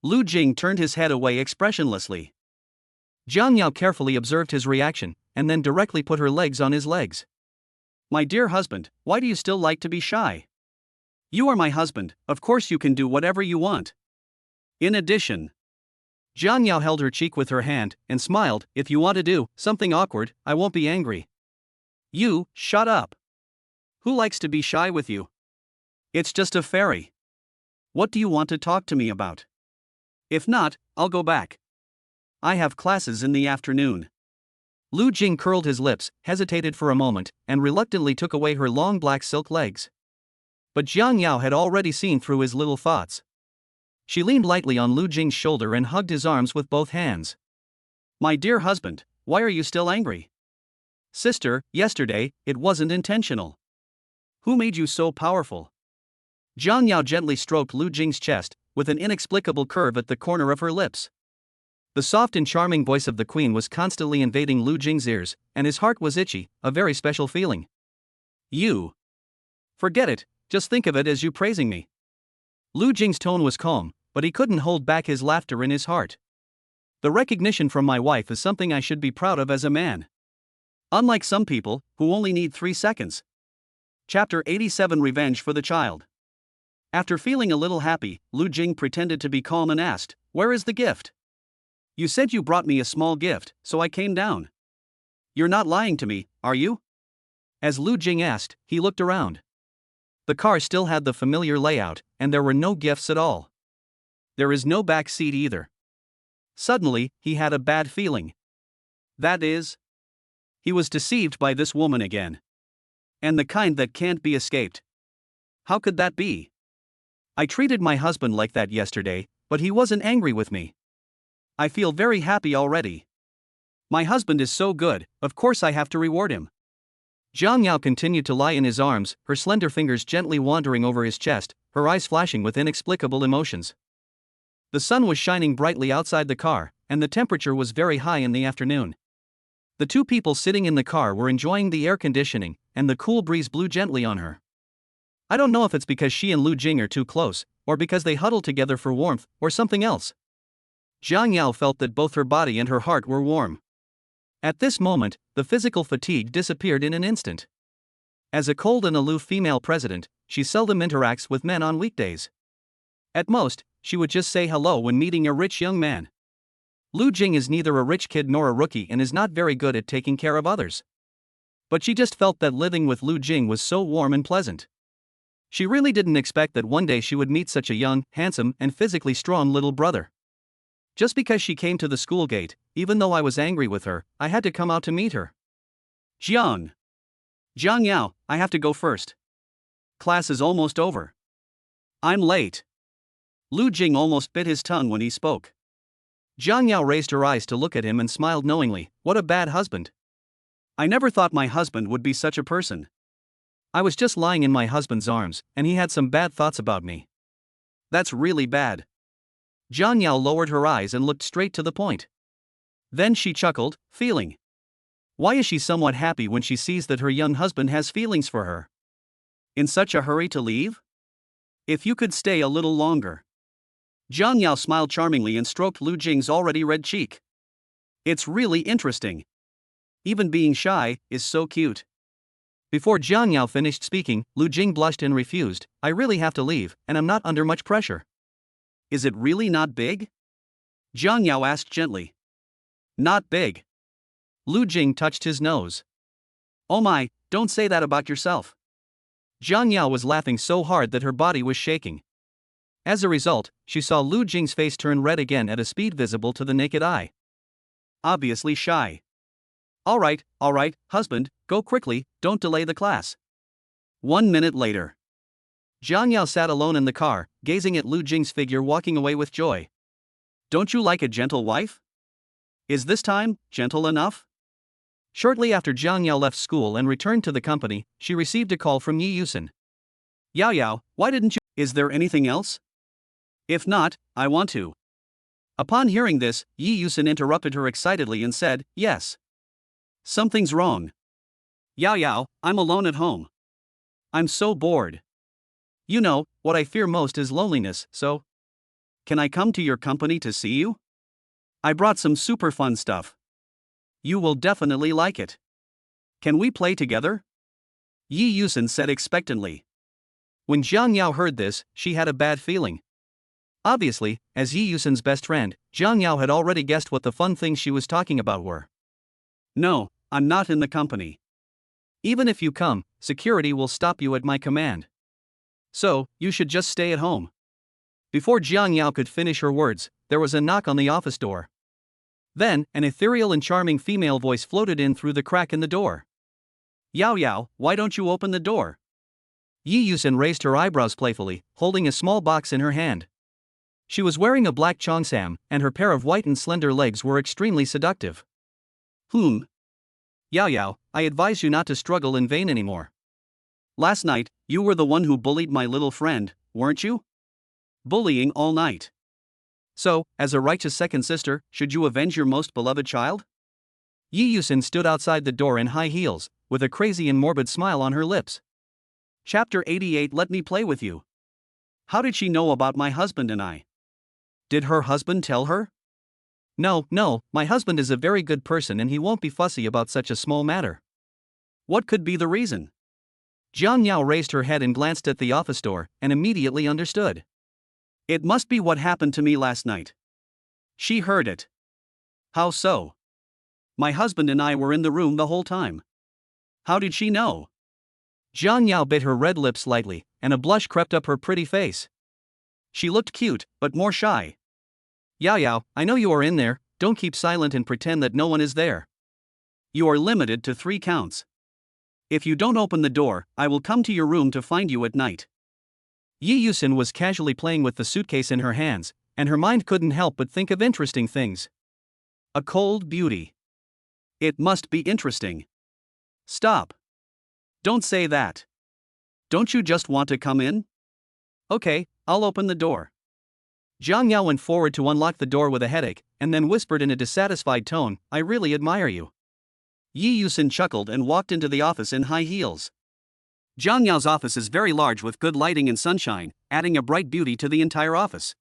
Lu Jing turned his head away expressionlessly. Jiang Yao carefully observed his reaction, and then directly put her legs on his legs. My dear husband, why do you still like to be shy? You are my husband, of course you can do whatever you want. In addition, Jiang Yao held her cheek with her hand and smiled. If you want to do something awkward, I won't be angry. You, shut up. Who likes to be shy with you? It's just a fairy. What do you want to talk to me about? If not, I'll go back. I have classes in the afternoon. Lu Jing curled his lips, hesitated for a moment, and reluctantly took away her long black silk legs. But Jiang Yao had already seen through his little thoughts. She leaned lightly on Lu Jing's shoulder and hugged his arms with both hands. My dear husband, why are you still angry? Sister, yesterday, it wasn't intentional. Who made you so powerful? Jiang Yao gently stroked Lu Jing's chest, with an inexplicable curve at the corner of her lips. The soft and charming voice of the queen was constantly invading Lu Jing's ears, and his heart was itchy, a very special feeling. You. Forget it, just think of it as you praising me. Lu Jing's tone was calm, but he couldn't hold back his laughter in his heart. The recognition from my wife is something I should be proud of as a man. Unlike some people, who only need 3 seconds. Chapter 87 Revenge for the Child. After feeling a little happy, Lu Jing pretended to be calm and asked, Where is the gift? You said you brought me a small gift, so I came down. You're not lying to me, are you? As Lu Jing asked, he looked around. The car still had the familiar layout, and there were no gifts at all. There is no back seat either. Suddenly, he had a bad feeling. That is, he was deceived by this woman again. And the kind that can't be escaped. How could that be? I treated my husband like that yesterday, but he wasn't angry with me. I feel very happy already. My husband is so good, of course I have to reward him. Jiang Yao continued to lie in his arms, her slender fingers gently wandering over his chest, her eyes flashing with inexplicable emotions. The sun was shining brightly outside the car, and the temperature was very high in the afternoon. The two people sitting in the car were enjoying the air conditioning, and the cool breeze blew gently on her. I don't know if it's because she and Lu Jing are too close, or because they huddled together for warmth, or something else. Jiang Yao felt that both her body and her heart were warm. At this moment, the physical fatigue disappeared in an instant. As a cold and aloof female president, she seldom interacts with men on weekdays. At most, she would just say hello when meeting a rich young man. Lu Jing is neither a rich kid nor a rookie and is not very good at taking care of others. But she just felt that living with Lu Jing was so warm and pleasant. She really didn't expect that one day she would meet such a young, handsome, and physically strong little brother. Just because she came to the school gate, even though I was angry with her, I had to come out to meet her. Jiang Yao, I have to go first. Class is almost over. I'm late. Lu Jing almost bit his tongue when he spoke. Jiang Yao raised her eyes to look at him and smiled knowingly. What a bad husband. I never thought my husband would be such a person. I was just lying in my husband's arms, and he had some bad thoughts about me. That's really bad. Jiang Yao lowered her eyes and looked straight to the point. Then she chuckled, feeling. Why is she somewhat happy when she sees that her young husband has feelings for her? In such a hurry to leave? If you could stay a little longer. Jiang Yao smiled charmingly and stroked Lu Jing's already red cheek. It's really interesting. Even being shy is so cute. Before Jiang Yao finished speaking, Lu Jing blushed and refused. I really have to leave, and I'm not under much pressure. Is it really not big? Jiang Yao asked gently. Not big. Lu Jing touched his nose. Oh my, don't say that about yourself. Jiang Yao was laughing so hard that her body was shaking. As a result, she saw Lu Jing's face turn red again at a speed visible to the naked eye. Obviously shy. All right, husband, go quickly, don't delay the class. 1 minute later. Jiang Yao sat alone in the car, gazing at Lu Jing's figure walking away with joy. Don't you like a gentle wife? Is this time gentle enough? Shortly after Jiang Yao left school and returned to the company, she received a call from Yi Yusen. Yao Yao, why didn't you? Is there anything else? If not, I want to. Upon hearing this, Yi Yusen interrupted her excitedly and said, yes. Something's wrong. Yao Yao, I'm alone at home. I'm so bored. You know, what I fear most is loneliness, so. Can I come to your company to see you? I brought some super fun stuff. You will definitely like it. Can we play together? Yi Yusen said expectantly. When Jiang Yao heard this, she had a bad feeling. Obviously, as Yi Yusen's best friend, Jiang Yao had already guessed what the fun things she was talking about were. No, I'm not in the company. Even if you come, security will stop you at my command. So, you should just stay at home. Before Jiang Yao could finish her words, there was a knock on the office door. Then, an ethereal and charming female voice floated in through the crack in the door. Yao Yao, why don't you open the door? Yi Yusen raised her eyebrows playfully, holding a small box in her hand. She was wearing a black cheongsam, and her pair of white and slender legs were extremely seductive. Yao Yao, I advise you not to struggle in vain anymore. Last night, you were the one who bullied my little friend, weren't you? Bullying all night. So, as a righteous second sister, should you avenge your most beloved child? Yi Yusen stood outside the door in high heels, with a crazy and morbid smile on her lips. Chapter 88. Let me play with you. How did she know about my husband and I? Did her husband tell her? No, my husband is a very good person and he won't be fussy about such a small matter. What could be the reason? Jiang Yao raised her head and glanced at the office door, and immediately understood. It must be what happened to me last night. She heard it. How so? My husband and I were in the room the whole time. How did she know? Jiang Yao bit her red lips lightly, and a blush crept up her pretty face. She looked cute, but more shy. Yao Yao, I know you are in there, don't keep silent and pretend that no one is there. You are limited to 3 counts. If you don't open the door, I will come to your room to find you at night. Yi Yusen was casually playing with the suitcase in her hands, and her mind couldn't help but think of interesting things. A cold beauty. It must be interesting. Stop. Don't say that. Don't you just want to come in? Okay, I'll open the door. Jiang Yao went forward to unlock the door with a headache, and then whispered in a dissatisfied tone, I really admire you. Yi Yusen chuckled and walked into the office in high heels. Jiang Yao's office is very large with good lighting and sunshine, adding a bright beauty to the entire office.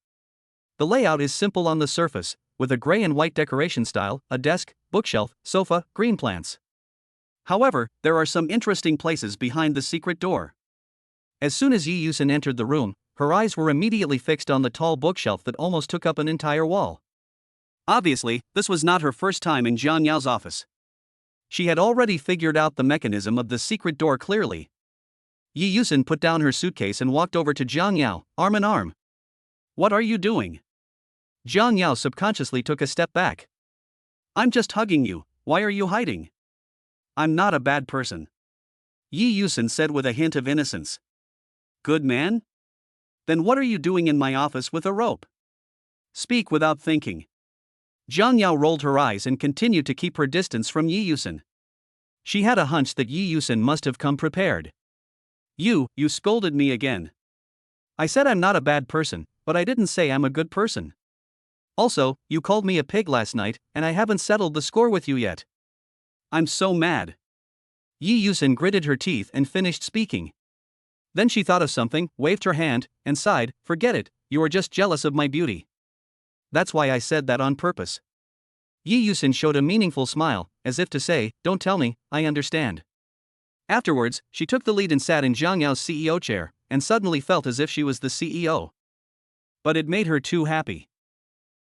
The layout is simple on the surface, with a gray and white decoration style, a desk, bookshelf, sofa, green plants. However, there are some interesting places behind the secret door. As soon as Yi Yusen entered the room, her eyes were immediately fixed on the tall bookshelf that almost took up an entire wall. Obviously, this was not her first time in Jiang Yao's office. She had already figured out the mechanism of the secret door clearly. Yi Yusen put down her suitcase and walked over to Jiang Yao, arm in arm. What are you doing? Jiang Yao subconsciously took a step back. I'm just hugging you, why are you hiding? I'm not a bad person. Yi Yusen said with a hint of innocence. Good man? Then what are you doing in my office with a rope? Speak without thinking. Jiang Yao rolled her eyes and continued to keep her distance from Yi Yusen. She had a hunch that Yi Yusen must have come prepared. You scolded me again. I said I'm not a bad person, but I didn't say I'm a good person. Also, you called me a pig last night, and I haven't settled the score with you yet. I'm so mad. Yi Yusen gritted her teeth and finished speaking. Then she thought of something, waved her hand, and sighed, forget it, you are just jealous of my beauty. That's why I said that on purpose. Yi Yusen showed a meaningful smile, as if to say, don't tell me, I understand. Afterwards, she took the lead and sat in Jiang Yao's CEO chair, and suddenly felt as if she was the CEO. But it made her too happy.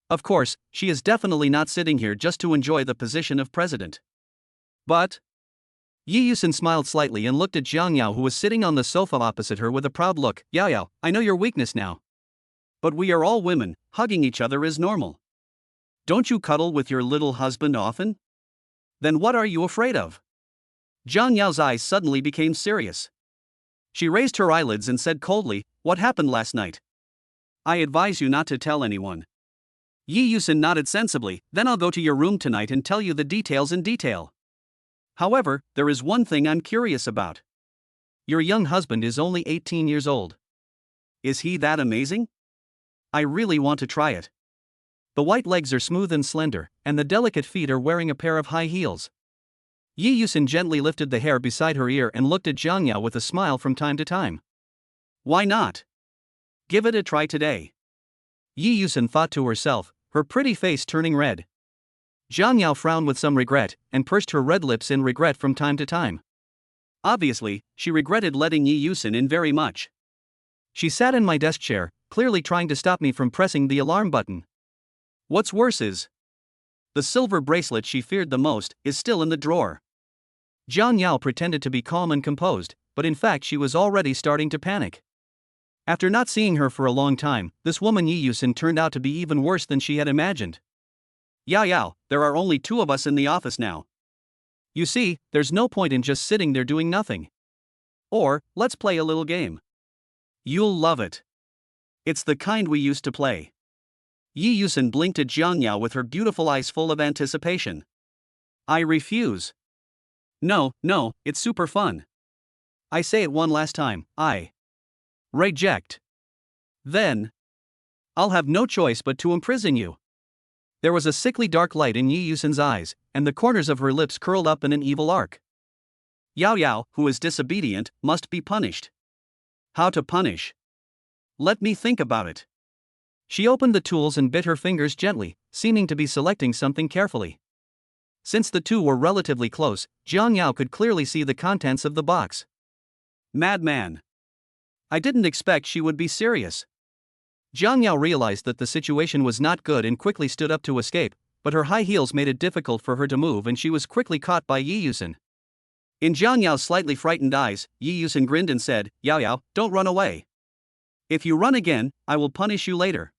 Of course, she is definitely not sitting here just to enjoy the position of president. But Yi Yusen smiled slightly and looked at Jiang Yao, who was sitting on the sofa opposite her with a proud look. Yao Yao, I know your weakness now. But we are all women, hugging each other is normal. Don't you cuddle with your little husband often? Then what are you afraid of? Jiang Yao's eyes suddenly became serious. She raised her eyelids and said coldly, what happened last night? I advise you not to tell anyone. Yi Yusin nodded sensibly. Then I'll go to your room tonight and tell you the details in detail. However, there is one thing I'm curious about. Your young husband is only 18 years old. Is he that amazing? I really want to try it. The white legs are smooth and slender, and the delicate feet are wearing a pair of high heels. Yi Yusin gently lifted the hair beside her ear and looked at Jiang Yao with a smile from time to time. Why not? Give it a try today. Yi Yusin thought to herself, her pretty face turning red. Jiang Yao frowned with some regret, and pursed her red lips in regret from time to time. Obviously, she regretted letting Yi Yusin in very much. She sat in my desk chair, clearly trying to stop me from pressing the alarm button. What's worse is, the silver bracelet she feared the most is still in the drawer. Jiang Yao pretended to be calm and composed, but in fact she was already starting to panic. After not seeing her for a long time, this woman Yi Yusin turned out to be even worse than she had imagined. Yao Yao, there are only 2 of us in the office now. You see, there's no point in just sitting there doing nothing. Or, let's play a little game. You'll love it. It's the kind we used to play. Yi Yusin blinked at Jiang Yao with her beautiful eyes full of anticipation. I refuse. No, it's super fun. I say it one last time, I reject. Then I'll have no choice but to imprison you. There was a sickly dark light in Yi Yusin's eyes, and the corners of her lips curled up in an evil arc. Yao Yao, who is disobedient, must be punished. How to punish? Let me think about it. She opened the tools and bit her fingers gently, seeming to be selecting something carefully. Since the two were relatively close, Jiang Yao could clearly see the contents of the box. Madman. I didn't expect she would be serious. Jiang Yao realized that the situation was not good and quickly stood up to escape, but her high heels made it difficult for her to move and she was quickly caught by Yi Yusin. In Jiang Yao's slightly frightened eyes, Yi Yusin grinned and said, Yao Yao, don't run away. If you run again, I will punish you later.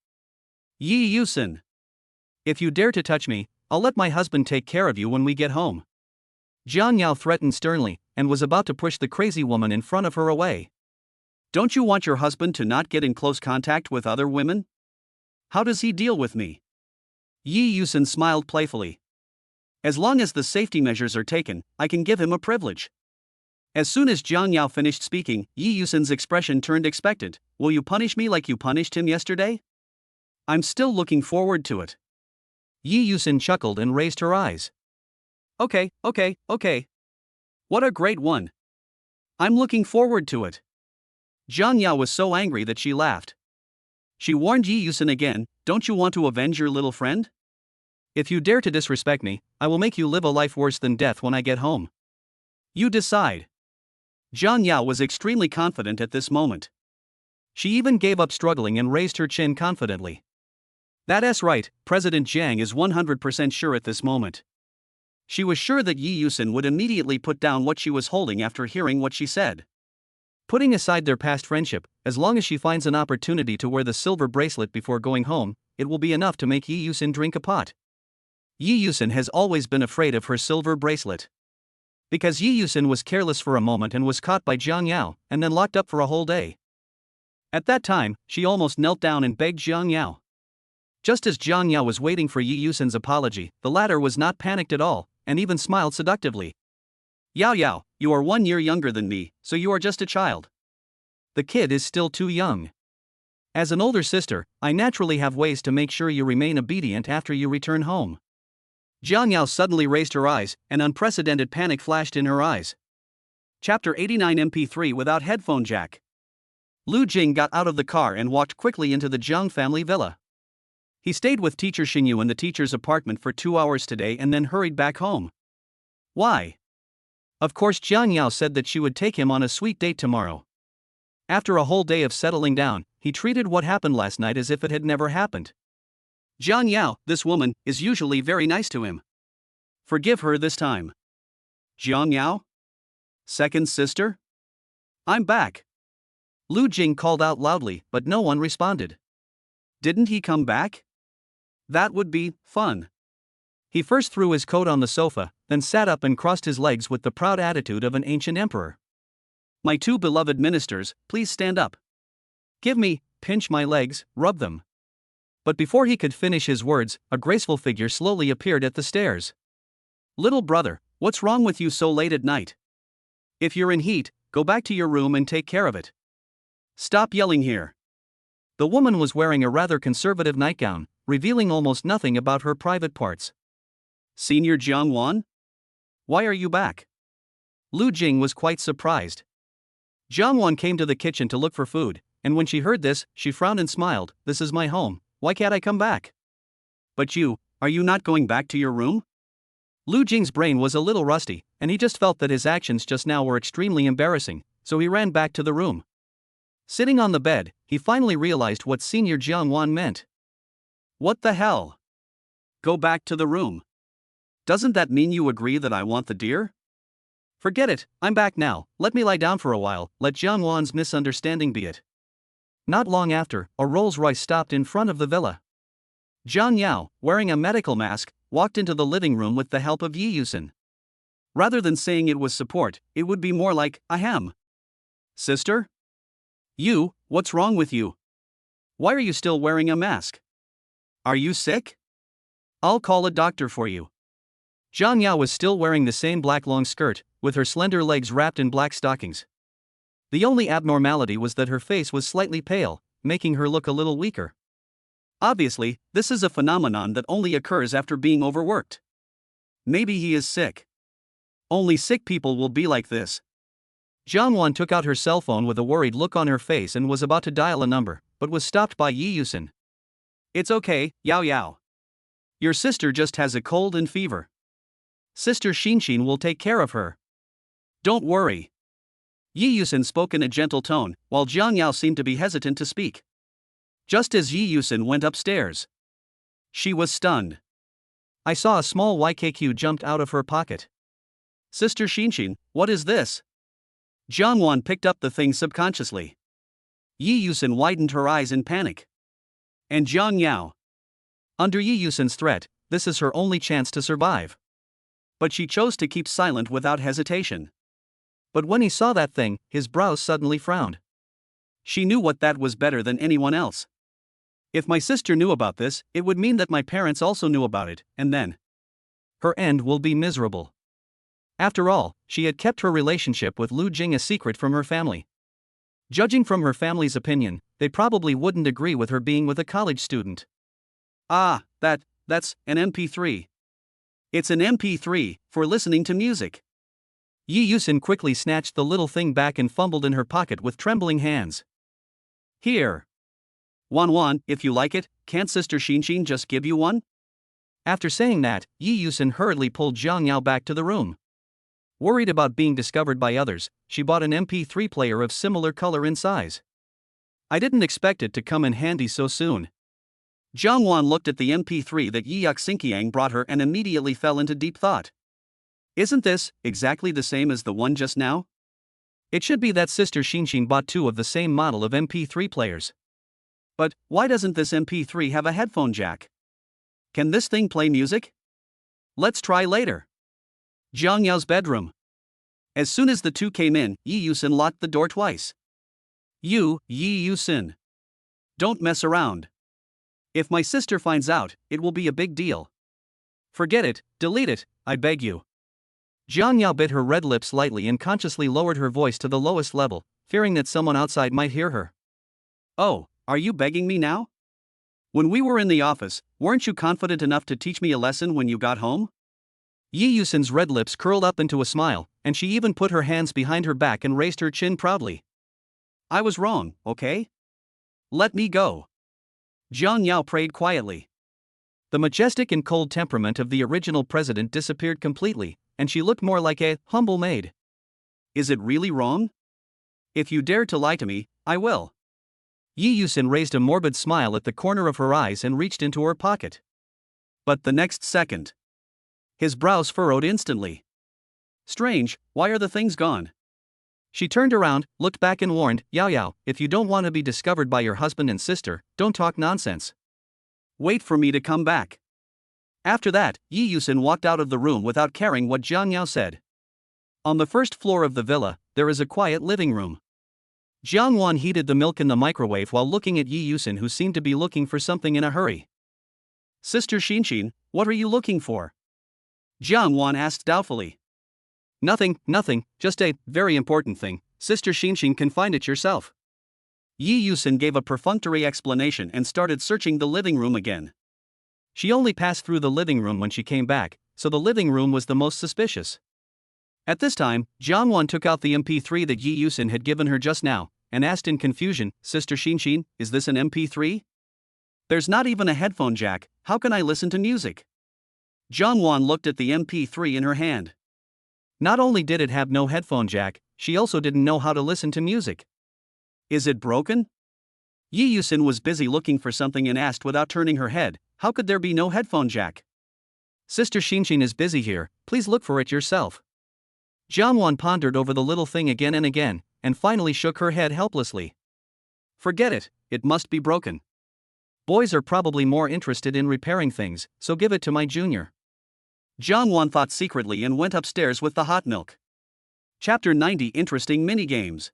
Yi Yusin. If you dare to touch me, I'll let my husband take care of you when we get home. Jiang Yao threatened sternly, and was about to push the crazy woman in front of her away. Don't you want your husband to not get in close contact with other women? How does he deal with me? Yi Yusin smiled playfully. As long as the safety measures are taken, I can give him a privilege. As soon as Jiang Yao finished speaking, Yi Yusin's expression turned expectant. Will you punish me like you punished him yesterday? I'm still looking forward to it. Yi Yusin chuckled and raised her eyes. Okay. What a great one. I'm looking forward to it. Jiang Yao was so angry that she laughed. She warned Yi Yusin again, don't you want to avenge your little friend? If you dare to disrespect me, I will make you live a life worse than death when I get home. You decide. Jiang Yao was extremely confident at this moment. She even gave up struggling and raised her chin confidently. That's right, President Jiang is 100% sure at this moment. She was sure that Yi Yusin would immediately put down what she was holding after hearing what she said. Putting aside their past friendship, as long as she finds an opportunity to wear the silver bracelet before going home, it will be enough to make Yi Yusin drink a pot. Yi Yusin has always been afraid of her silver bracelet. Because Yi Yusin was careless for a moment and was caught by Jiang Yao, and then locked up for a whole day. At that time, she almost knelt down and begged Jiang Yao. Just as Jiang Yao was waiting for Yi Yusin's apology, the latter was not panicked at all, and even smiled seductively. Yao Yao, you are 1 year younger than me, so you are just a child. The kid is still too young. As an older sister, I naturally have ways to make sure you remain obedient after you return home. Jiang Yao suddenly raised her eyes, and unprecedented panic flashed in her eyes. Chapter 89 MP3 without headphone jack. Lu Jing got out of the car and walked quickly into the Jiang family villa. He stayed with teacher Xingyu in the teacher's apartment for 2 hours today and then hurried back home. Why? Of course, Jiang Yao said that she would take him on a sweet date tomorrow. After a whole day of settling down, he treated what happened last night as if it had never happened. Jiang Yao, this woman, is usually very nice to him. Forgive her this time. Jiang Yao? Second sister? I'm back. Lu Jing called out loudly, but no one responded. Didn't he come back? That would be fun. He first threw his coat on the sofa, then sat up and crossed his legs with the proud attitude of an ancient emperor. My 2 beloved ministers, please stand up. Give me, pinch my legs, rub them. But before he could finish his words, a graceful figure slowly appeared at the stairs. Little brother, what's wrong with you so late at night? If you're in heat, go back to your room and take care of it. Stop yelling here. The woman was wearing a rather conservative nightgown, revealing almost nothing about her private parts. Senior Jiangwan? Why are you back? Lu Jing was quite surprised. Jiangwan came to the kitchen to look for food, and when she heard this, she frowned and smiled. This is my home, why can't I come back? But are you not going back to your room? Lu Jing's brain was a little rusty, and he just felt that his actions just now were extremely embarrassing, so he ran back to the room. Sitting on the bed, he finally realized what Senior Jiangwan meant. What the hell? Go back to the room. Doesn't that mean you agree that I want the deer? Forget it, I'm back now, let me lie down for a while, let Jiangwan's misunderstanding be it. Not long after, a Rolls-Royce stopped in front of the villa. Zhang Yao, wearing a medical mask, walked into the living room with the help of Yi Yusin. Rather than saying it was support, it would be more like, ahem. Sister? What's wrong with you? Why are you still wearing a mask? Are you sick? I'll call a doctor for you. Zhang Yao was still wearing the same black long skirt, with her slender legs wrapped in black stockings. The only abnormality was that her face was slightly pale, making her look a little weaker. Obviously, this is a phenomenon that only occurs after being overworked. Maybe he is sick. Only sick people will be like this. Jiangwan took out her cell phone with a worried look on her face and was about to dial a number, but was stopped by Yi Yusin. It's okay, Yao Yao. Your sister just has a cold and fever. Sister Xinshin will take care of her. Don't worry. Yi Yusin spoke in a gentle tone, while Zhang Yao seemed to be hesitant to speak. Just as Yi Yusin went upstairs, she was stunned. I saw a small YKQ jumped out of her pocket. Sister Xinshin, what is this? Jiangwan picked up the thing subconsciously. Yi Yusin widened her eyes in panic. And Zhang Yao. Under Yi Yusin's threat, this is her only chance to survive. But she chose to keep silent without hesitation. But when he saw that thing, his brows suddenly frowned. She knew what that was better than anyone else. If my sister knew about this, it would mean that my parents also knew about it, and then her end will be miserable. After all, she had kept her relationship with Lu Jing a secret from her family. Judging from her family's opinion, they probably wouldn't agree with her being with a college student. Ah, that's an MP3. It's an MP3 for listening to music. Yi Yusin quickly snatched the little thing back and fumbled in her pocket with trembling hands. Here. Wan, if you like it, can't Sister Xinshin just give you one? After saying that, Yi Yusin hurriedly pulled Zhang Yao back to the room. Worried about being discovered by others, she bought an MP3 player of similar color and size. I didn't expect it to come in handy so soon. Jiangwan looked at the MP3 that Yi Yuxinqiang brought her and immediately fell into deep thought. Isn't this exactly the same as the one just now? It should be that Sister Xinshin bought two of the same model of MP3 players. But why doesn't this MP3 have a headphone jack? Can this thing play music? Let's try later. Zhang Yao's bedroom. As soon as the two came in, Yi Yusin locked the door twice. Yi Yusin. Don't mess around. If my sister finds out, it will be a big deal. Forget it, delete it, I beg you. Zhang Yao bit her red lips lightly and consciously lowered her voice to the lowest level, fearing that someone outside might hear her. Oh, are you begging me now? When we were in the office, weren't you confident enough to teach me a lesson when you got home? Yi Yusin's red lips curled up into a smile, and she even put her hands behind her back and raised her chin proudly. I was wrong, okay? Let me go. Zhang Yao prayed quietly. The majestic and cold temperament of the original president disappeared completely, and she looked more like a humble maid. Is it really wrong? If you dare to lie to me, I will. Yi Yusin raised a morbid smile at the corner of her eyes and reached into her pocket. But the next second, his brows furrowed instantly. Strange, why are the things gone? She turned around, looked back and warned, Yao Yao, if you don't want to be discovered by your husband and sister, don't talk nonsense. Wait for me to come back. After that, Yi Yusin walked out of the room without caring what Zhang Yao said. On the first floor of the villa, there is a quiet living room. Jiangwan heated the milk in the microwave while looking at Yi Yusin, who seemed to be looking for something in a hurry. Sister Xinshin, what are you looking for? Jiangwan asked doubtfully. Nothing, just a very important thing. Sister Xinshin can find it yourself. Yi Yusin gave a perfunctory explanation and started searching the living room again. She only passed through the living room when she came back, so the living room was the most suspicious. At this time, Jiangwan took out the MP3 that Yi Yusin had given her just now, and asked in confusion, Sister Xinshin, is this an MP3? There's not even a headphone jack, how can I listen to music? Jiangwan looked at the MP3 in her hand. Not only did it have no headphone jack, she also didn't know how to listen to music. Is it broken? Yi Yusin was busy looking for something and asked without turning her head, how could there be no headphone jack? Sister Xinshin is busy here, please look for it yourself. Jiangwan pondered over the little thing again and again, and finally shook her head helplessly. Forget it, it must be broken. Boys are probably more interested in repairing things, so give it to my junior. Jiangwan thought secretly and went upstairs with the hot milk. Chapter 90 Interesting Minigames.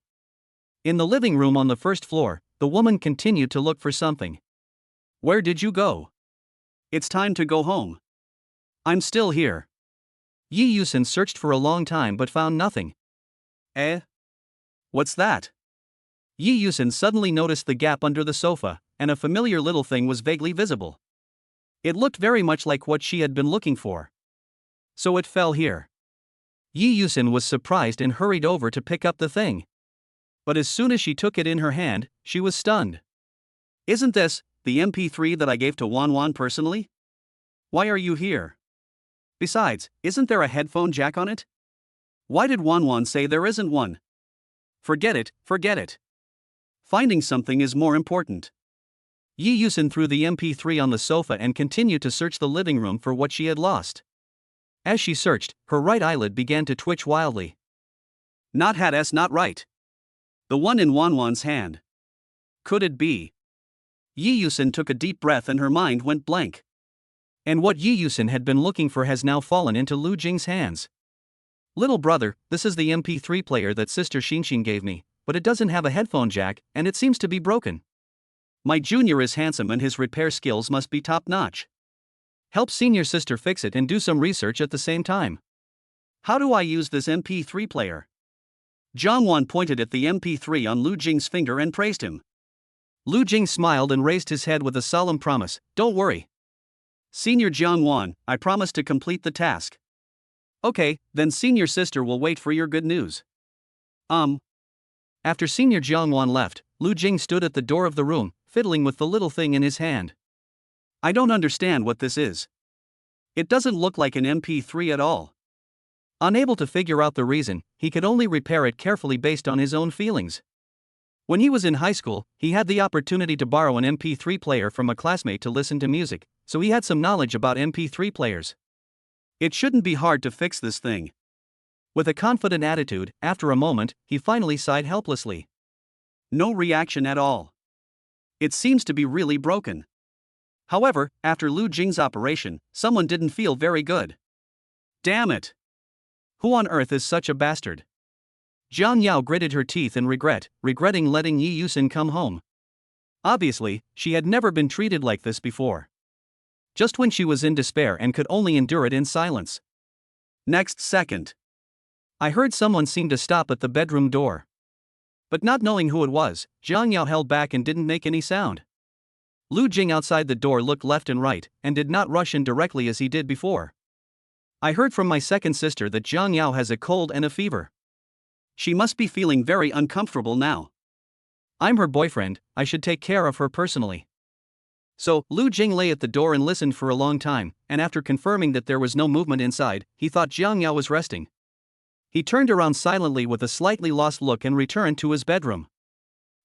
In the living room on the first floor, the woman continued to look for something. Where did you go? It's time to go home. I'm still here. Yi Yusin searched for a long time but found nothing. Eh? What's that? Yi Yusin suddenly noticed the gap under the sofa, and a familiar little thing was vaguely visible. It looked very much like what she had been looking for. So it fell here. Yi Yusin was surprised and hurried over to pick up the thing. But as soon as she took it in her hand, she was stunned. Isn't this the MP3 that I gave to Wanwan personally? Why are you here? Besides, isn't there a headphone jack on it? Why did Wanwan say there isn't one? Forget it. Finding something is more important. Yi Yusin threw the MP3 on the sofa and continued to search the living room for what she had lost. As she searched, her right eyelid began to twitch wildly. Not right. The one in Wanwan's hand. Could it be? Yi Yusin took a deep breath and her mind went blank. And what Yi Yusin had been looking for has now fallen into Lu Jing's hands. Little brother, this is the MP3 player that Sister Xinshin gave me, but it doesn't have a headphone jack, and it seems to be broken. My junior is handsome and his repair skills must be top-notch. Help senior sister fix it and do some research at the same time. How do I use this MP3 player? Jiangwan pointed at the MP3 on Lu Jing's finger and praised him. Lu Jing smiled and raised his head with a solemn promise, don't worry. Senior Jiangwan, I promise to complete the task. Okay, then senior sister will wait for your good news. After senior Jiangwan left, Lu Jing stood at the door of the room, fiddling with the little thing in his hand. I don't understand what this is. It doesn't look like an MP3 at all. Unable to figure out the reason, he could only repair it carefully based on his own feelings. When he was in high school, he had the opportunity to borrow an MP3 player from a classmate to listen to music, so he had some knowledge about MP3 players. It shouldn't be hard to fix this thing. With a confident attitude, after a moment, he finally sighed helplessly. No reaction at all. It seems to be really broken. However, after Lu Jing's operation, someone didn't feel very good. Damn it! Who on earth is such a bastard? Jiang Yao gritted her teeth in regretting letting Yi Yusin come home. Obviously, she had never been treated like this before. Just when she was in despair and could only endure it in silence. Next second. I heard someone seem to stop at the bedroom door. But not knowing who it was, Jiang Yao held back and didn't make any sound. Lu Jing outside the door looked left and right, and did not rush in directly as he did before. I heard from my second sister that Jiang Yao has a cold and a fever. She must be feeling very uncomfortable now. I'm her boyfriend, I should take care of her personally. So, Lu Jing lay at the door and listened for a long time, and after confirming that there was no movement inside, he thought Jiang Yao was resting. He turned around silently with a slightly lost look and returned to his bedroom.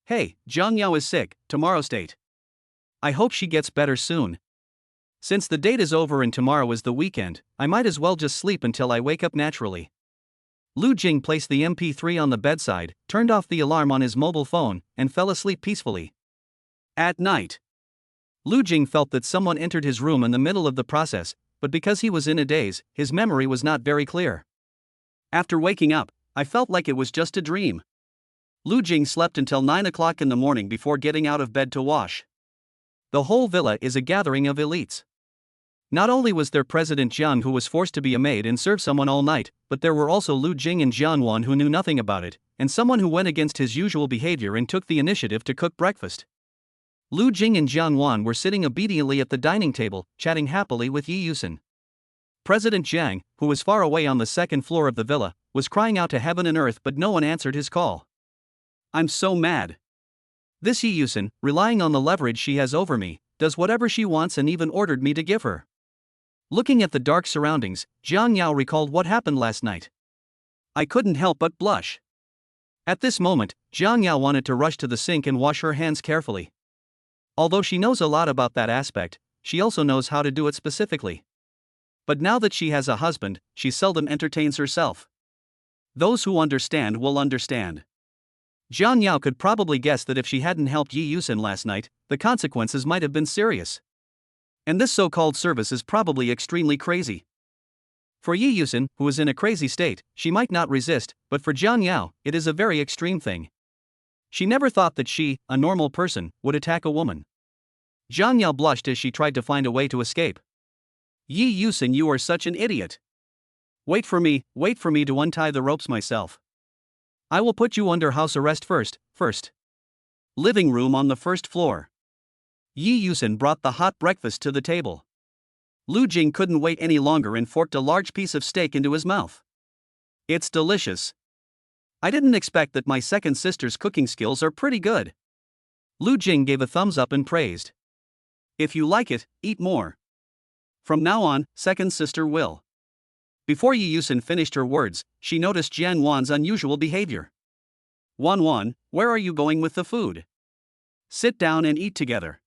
Hey, Jiang Yao is sick, tomorrow's date. I hope she gets better soon. Since the date is over and tomorrow is the weekend, I might as well just sleep until I wake up naturally. Lu Jing placed the MP3 on the bedside, turned off the alarm on his mobile phone, and fell asleep peacefully. At night, Lu Jing felt that someone entered his room in the middle of the process, but because he was in a daze, his memory was not very clear. After waking up, I felt like it was just a dream. Lu Jing slept until 9 o'clock in the morning before getting out of bed to wash. The whole villa is a gathering of elites. Not only was there President Jiang, who was forced to be a maid and serve someone all night, but there were also Lu Jing and Jianwan, who knew nothing about it, and someone who went against his usual behavior and took the initiative to cook breakfast. Lu Jing and Jianwan were sitting obediently at the dining table, chatting happily with Yi Yusen. President Jiang, who was far away on the second floor of the villa, was crying out to heaven and earth, but no one answered his call. "I'm so mad. This Yi Yusen, relying on the leverage she has over me, does whatever she wants and even ordered me to give her." Looking at the dark surroundings, Jiang Yao recalled what happened last night. "I couldn't help but blush." At this moment, Jiang Yao wanted to rush to the sink and wash her hands carefully. Although she knows a lot about that aspect, she also knows how to do it specifically. But now that she has a husband, she seldom entertains herself. Those who understand will understand. Jiang Yao could probably guess that if she hadn't helped Yi Yusen last night, the consequences might have been serious. And this so-called service is probably extremely crazy. For Yi Yusen, who is in a crazy state, she might not resist, but for Jiang Yao, it is a very extreme thing. She never thought that she, a normal person, would attack a woman. Jiang Yao blushed as she tried to find a way to escape. "Yi Yusen, you are such an idiot. Wait for me to untie the ropes myself. I will put you under house arrest first. Living room on the first floor." Yi Yusen brought the hot breakfast to the table. Lu Jing couldn't wait any longer and forked a large piece of steak into his mouth. "It's delicious. I didn't expect that. My second sister's cooking skills are pretty good." Lu Jing gave a thumbs up and praised. "If you like it, eat more. From now on, second sister will." Before Yi Yusen finished her words, she noticed Jian Wan's unusual behavior. "Wan, where are you going with the food? Sit down and eat together."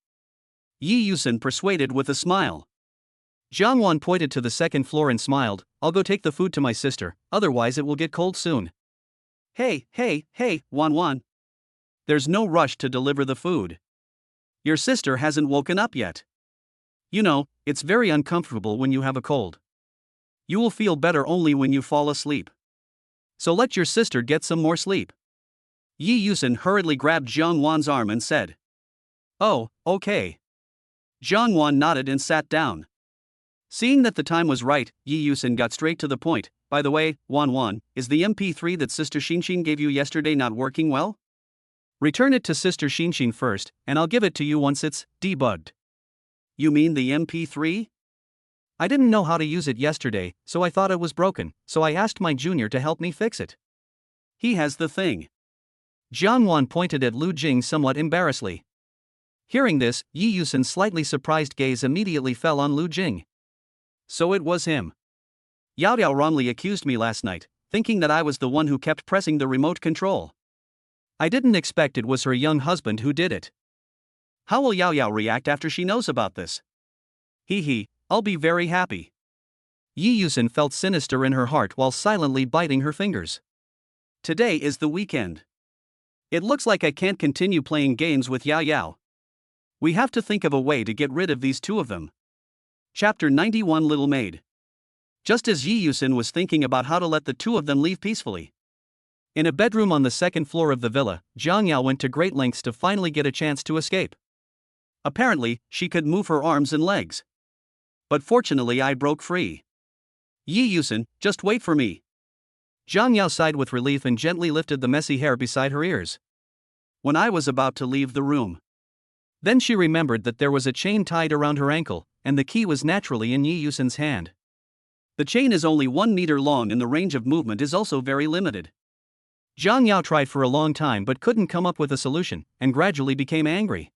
Yi Yusen persuaded with a smile. Jian Wan pointed to the second floor and smiled. "I'll go take the food to my sister, otherwise it will get cold soon." Hey, Wan. There's no rush to deliver the food. Your sister hasn't woken up yet. You know, it's very uncomfortable when you have a cold. You will feel better only when you fall asleep. So let your sister get some more sleep." Yi Yusen hurriedly grabbed Jiang Wan's arm and said. "Oh, okay." Jiang Wan nodded and sat down. Seeing that the time was right, Yi Yusen got straight to the point. "By the way, Wan, is the MP3 that Sister Xinshin gave you yesterday not working well? Return it to Sister Xinshin first, and I'll give it to you once it's debugged." "You mean the MP3? I didn't know how to use it yesterday, so I thought it was broken, so I asked my junior to help me fix it. He has the thing." Jiang Wan pointed at Lu Jing somewhat embarrassedly. Hearing this, Yi Yusen's slightly surprised gaze immediately fell on Lu Jing. "So it was him. Yao Yao wrongly accused me last night, thinking that I was the one who kept pressing the remote control. I didn't expect it was her young husband who did it. How will Yao Yao react after she knows about this? I'll be very happy." Yi Yusen felt sinister in her heart while silently biting her fingers. Today is the weekend. It looks like I can't continue playing games with Yao Yao. We have to think of a way to get rid of these two of them. Chapter 91, Little Maid. Just as Yi Yusen was thinking about how to let the two of them leave peacefully. In a bedroom on the second floor of the villa, Jiang Yao went to great lengths to finally get a chance to escape. Apparently, she could move her arms and legs. But fortunately I broke free. "Yi Yusen, just wait for me." Jiang Yao sighed with relief and gently lifted the messy hair beside her ears. When I was about to leave the room, then she remembered that there was a chain tied around her ankle, and the key was naturally in Yi Yusen's hand. The chain is only 1 meter long and the range of movement is also very limited. Jiang Yao tried for a long time but couldn't come up with a solution, and gradually became angry.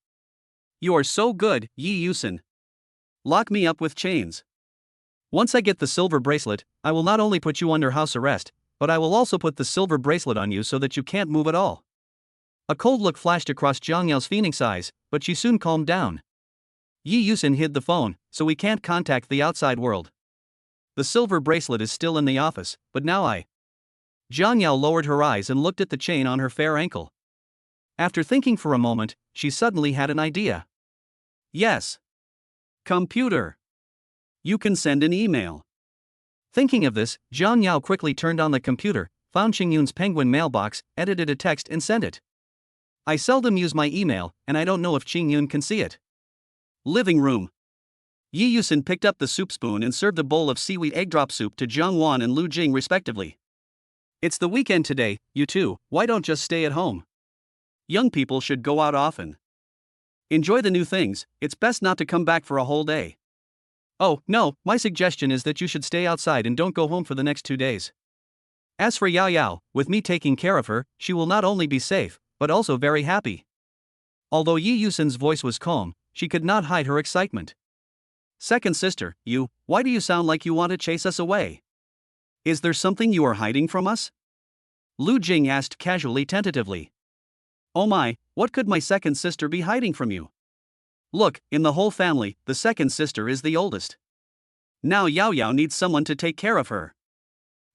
"You are so good, Yi Yusen. Lock me up with chains. Once I get the silver bracelet, I will not only put you under house arrest, but I will also put the silver bracelet on you so that you can't move at all." A cold look flashed across Jiang Yao's phoenix eyes, but she soon calmed down. "Yi Yusen hid the phone, so we can't contact the outside world. The silver bracelet is still in the office, but now Jiang Yao lowered her eyes and looked at the chain on her fair ankle. After thinking for a moment, she suddenly had an idea. "Yes. Computer. You can send an email." Thinking of this, Jiang Yao quickly turned on the computer, found Qingyun's penguin mailbox, edited a text and sent it. I seldom use my email, and I don't know if Qingyun can see it. Living room. Yi Yusin picked up the soup spoon and served a bowl of seaweed egg drop soup to Jiang Wan and Lu Jing respectively. It's the weekend today, you two, why don't just stay at home? Young people should go out often. Enjoy the new things, it's best not to come back for a whole day. Oh, no, my suggestion is that you should stay outside and don't go home for the next 2 days. As for Yao Yao, with me taking care of her, she will not only be safe, but also very happy. Although Yi Yusin's voice was calm, she could not hide her excitement. Second sister, why do you sound like you want to chase us away? Is there something you are hiding from us? Lu Jing asked casually tentatively. Oh my, what could my second sister be hiding from you? Look, in the whole family, the second sister is the oldest. Now Yao Yao needs someone to take care of her.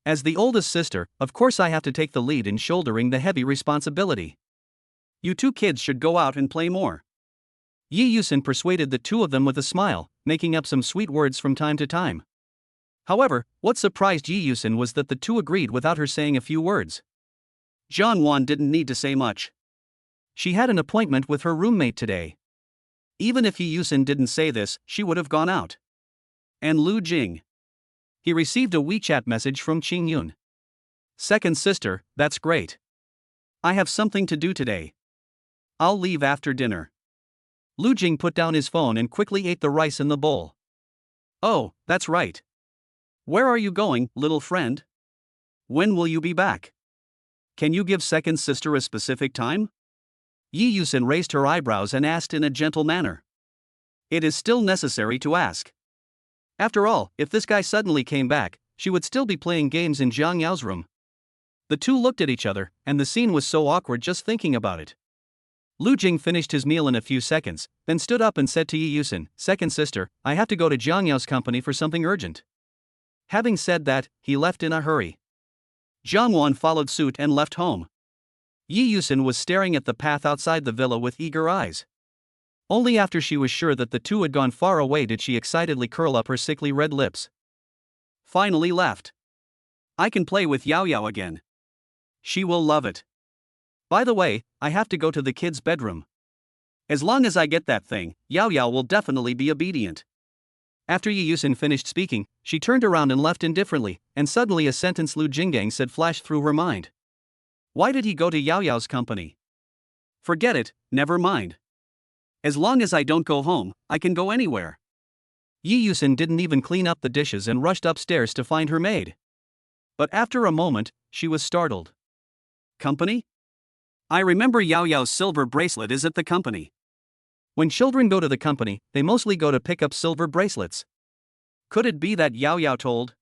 As the oldest sister, of course I have to take the lead in shouldering the heavy responsibility. You two kids should go out and play more. Yi Yusin persuaded the two of them with a smile, making up some sweet words from time to time. However, what surprised Yi Yusin was that the two agreed without her saying a few words. Jiang Wan didn't need to say much. She had an appointment with her roommate today. Even if Yi Yusin didn't say this, she would have gone out. And Lu Jing. He received a WeChat message from Qingyun. Second sister, that's great. I have something to do today. I'll leave after dinner. Lu Jing put down his phone and quickly ate the rice in the bowl. Oh, that's right. Where are you going, little friend? When will you be back? Can you give second sister a specific time? Yi Yusin raised her eyebrows and asked in a gentle manner. It is still necessary to ask. After all, if this guy suddenly came back, she would still be playing games in Jiang Yao's room. The two looked at each other, and the scene was so awkward just thinking about it. Lu Jing finished his meal in a few seconds, then stood up and said to Yi Yusin, second sister, I have to go to Jiang Yao's company for something urgent. Having said that, he left in a hurry. Jiang Wan followed suit and left home. Yi Yusin was staring at the path outside the villa with eager eyes. Only after she was sure that the two had gone far away did she excitedly curl up her sickly red lips. Finally left. I can play with Yao Yao again. She will love it. By the way, I have to go to the kids' bedroom. As long as I get that thing, Yao Yao will definitely be obedient. After Yi Yusin finished speaking, she turned around and left indifferently, and suddenly a sentence Lu Jinggang said flashed through her mind. Why did he go to Yao Yao's company? Forget it, never mind. As long as I don't go home, I can go anywhere. Yi Yusin didn't even clean up the dishes and rushed upstairs to find her maid. But after a moment, she was startled. Company? I remember Yao Yao's silver bracelet is at the company. When children go to the company, they mostly go to pick up silver bracelets. Could it be that Yao Yao told?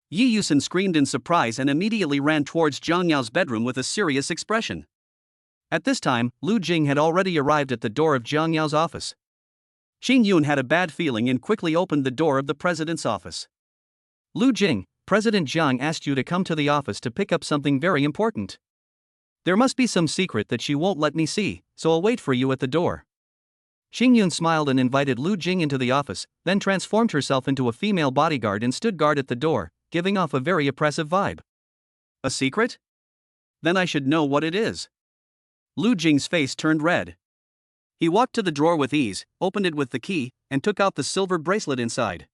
Yi Yusin screamed in surprise and immediately ran towards Jiang Yao's bedroom with a serious expression. At this time, Lu Jing had already arrived at the door of Jiang Yao's office. Qingyun had a bad feeling and quickly opened the door of the president's office. Lu Jing, President Jiang asked you to come to the office to pick up something very important. There must be some secret that she won't let me see, so I'll wait for you at the door. Qingyun smiled and invited Lu Jing into the office, then transformed herself into a female bodyguard and stood guard at the door, giving off a very oppressive vibe. A secret? Then I should know what it is. Lu Jing's face turned red. He walked to the drawer with ease, opened it with the key, and took out the silver bracelet inside.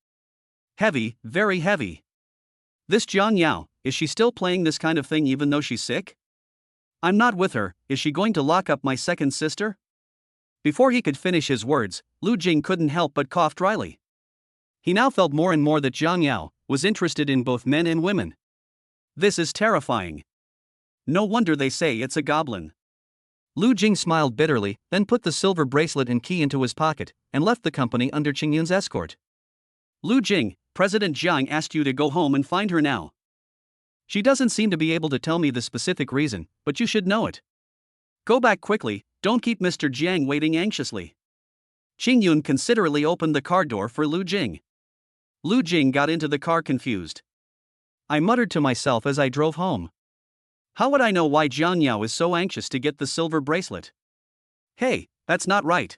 Heavy, very heavy. This Jiang Yao, is she still playing this kind of thing even though she's sick? I'm not with her, is she going to lock up my second sister? Before he could finish his words, Lu Jing couldn't help but cough dryly. He now felt more and more that Jiang Yao was interested in both men and women. This is terrifying. No wonder they say it's a goblin. Lu Jing smiled bitterly, then put the silver bracelet and key into his pocket, and left the company under Qingyun's escort. Lu Jing, President Jiang asked you to go home and find her now. She doesn't seem to be able to tell me the specific reason, but you should know it. Go back quickly, don't keep Mr. Jiang waiting anxiously. Qingyun considerately opened the car door for Lu Jing. Lu Jing got into the car confused. I muttered to myself as I drove home. How would I know why Jiang Yao is so anxious to get the silver bracelet? Hey, that's not right.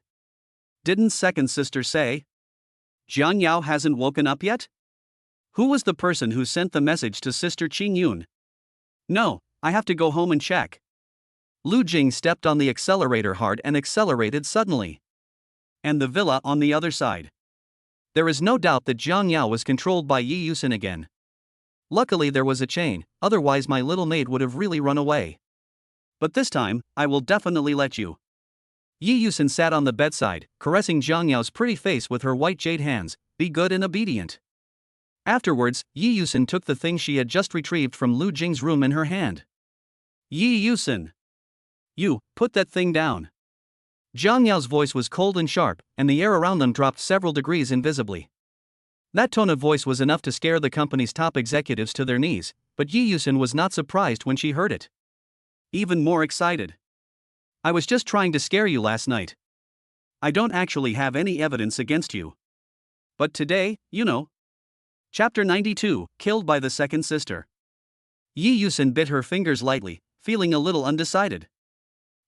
Didn't second sister say? Jiang Yao hasn't woken up yet? Who was the person who sent the message to Sister Qingyun? No, I have to go home and check. Lu Jing stepped on the accelerator hard and accelerated suddenly. And the villa on the other side. There is no doubt that Jiang Yao was controlled by Yi Yusin again. Luckily there was a chain, otherwise my little maid would have really run away. But this time, I will definitely let you. Yi Yusin sat on the bedside, caressing Jiang Yao's pretty face with her white jade hands. Be good and obedient. Afterwards, Yi Yusin took the thing she had just retrieved from Lu Jing's room in her hand. Yi Yusin! You, put that thing down. Jiang Yao's voice was cold and sharp, and the air around them dropped several degrees invisibly. That tone of voice was enough to scare the company's top executives to their knees, but Yi Yusin was not surprised when she heard it. Even more excited. I was just trying to scare you last night. I don't actually have any evidence against you. But today, you know. Chapter 92, Killed by the Second Sister. Yi Yusin bit her fingers lightly, feeling a little undecided.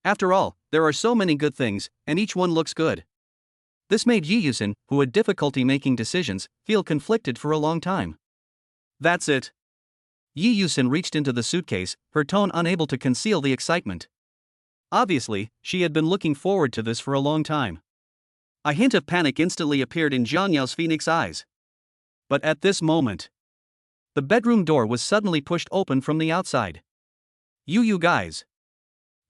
After all, there are so many good things, and each one looks good. This made Yi Yusin, who had difficulty making decisions, feel conflicted for a long time. That's it. Yi Yusin reached into the suitcase, her tone unable to conceal the excitement. Obviously, she had been looking forward to this for a long time. A hint of panic instantly appeared in Jiang Yao's phoenix eyes. But at this moment, the bedroom door was suddenly pushed open from the outside. You guys.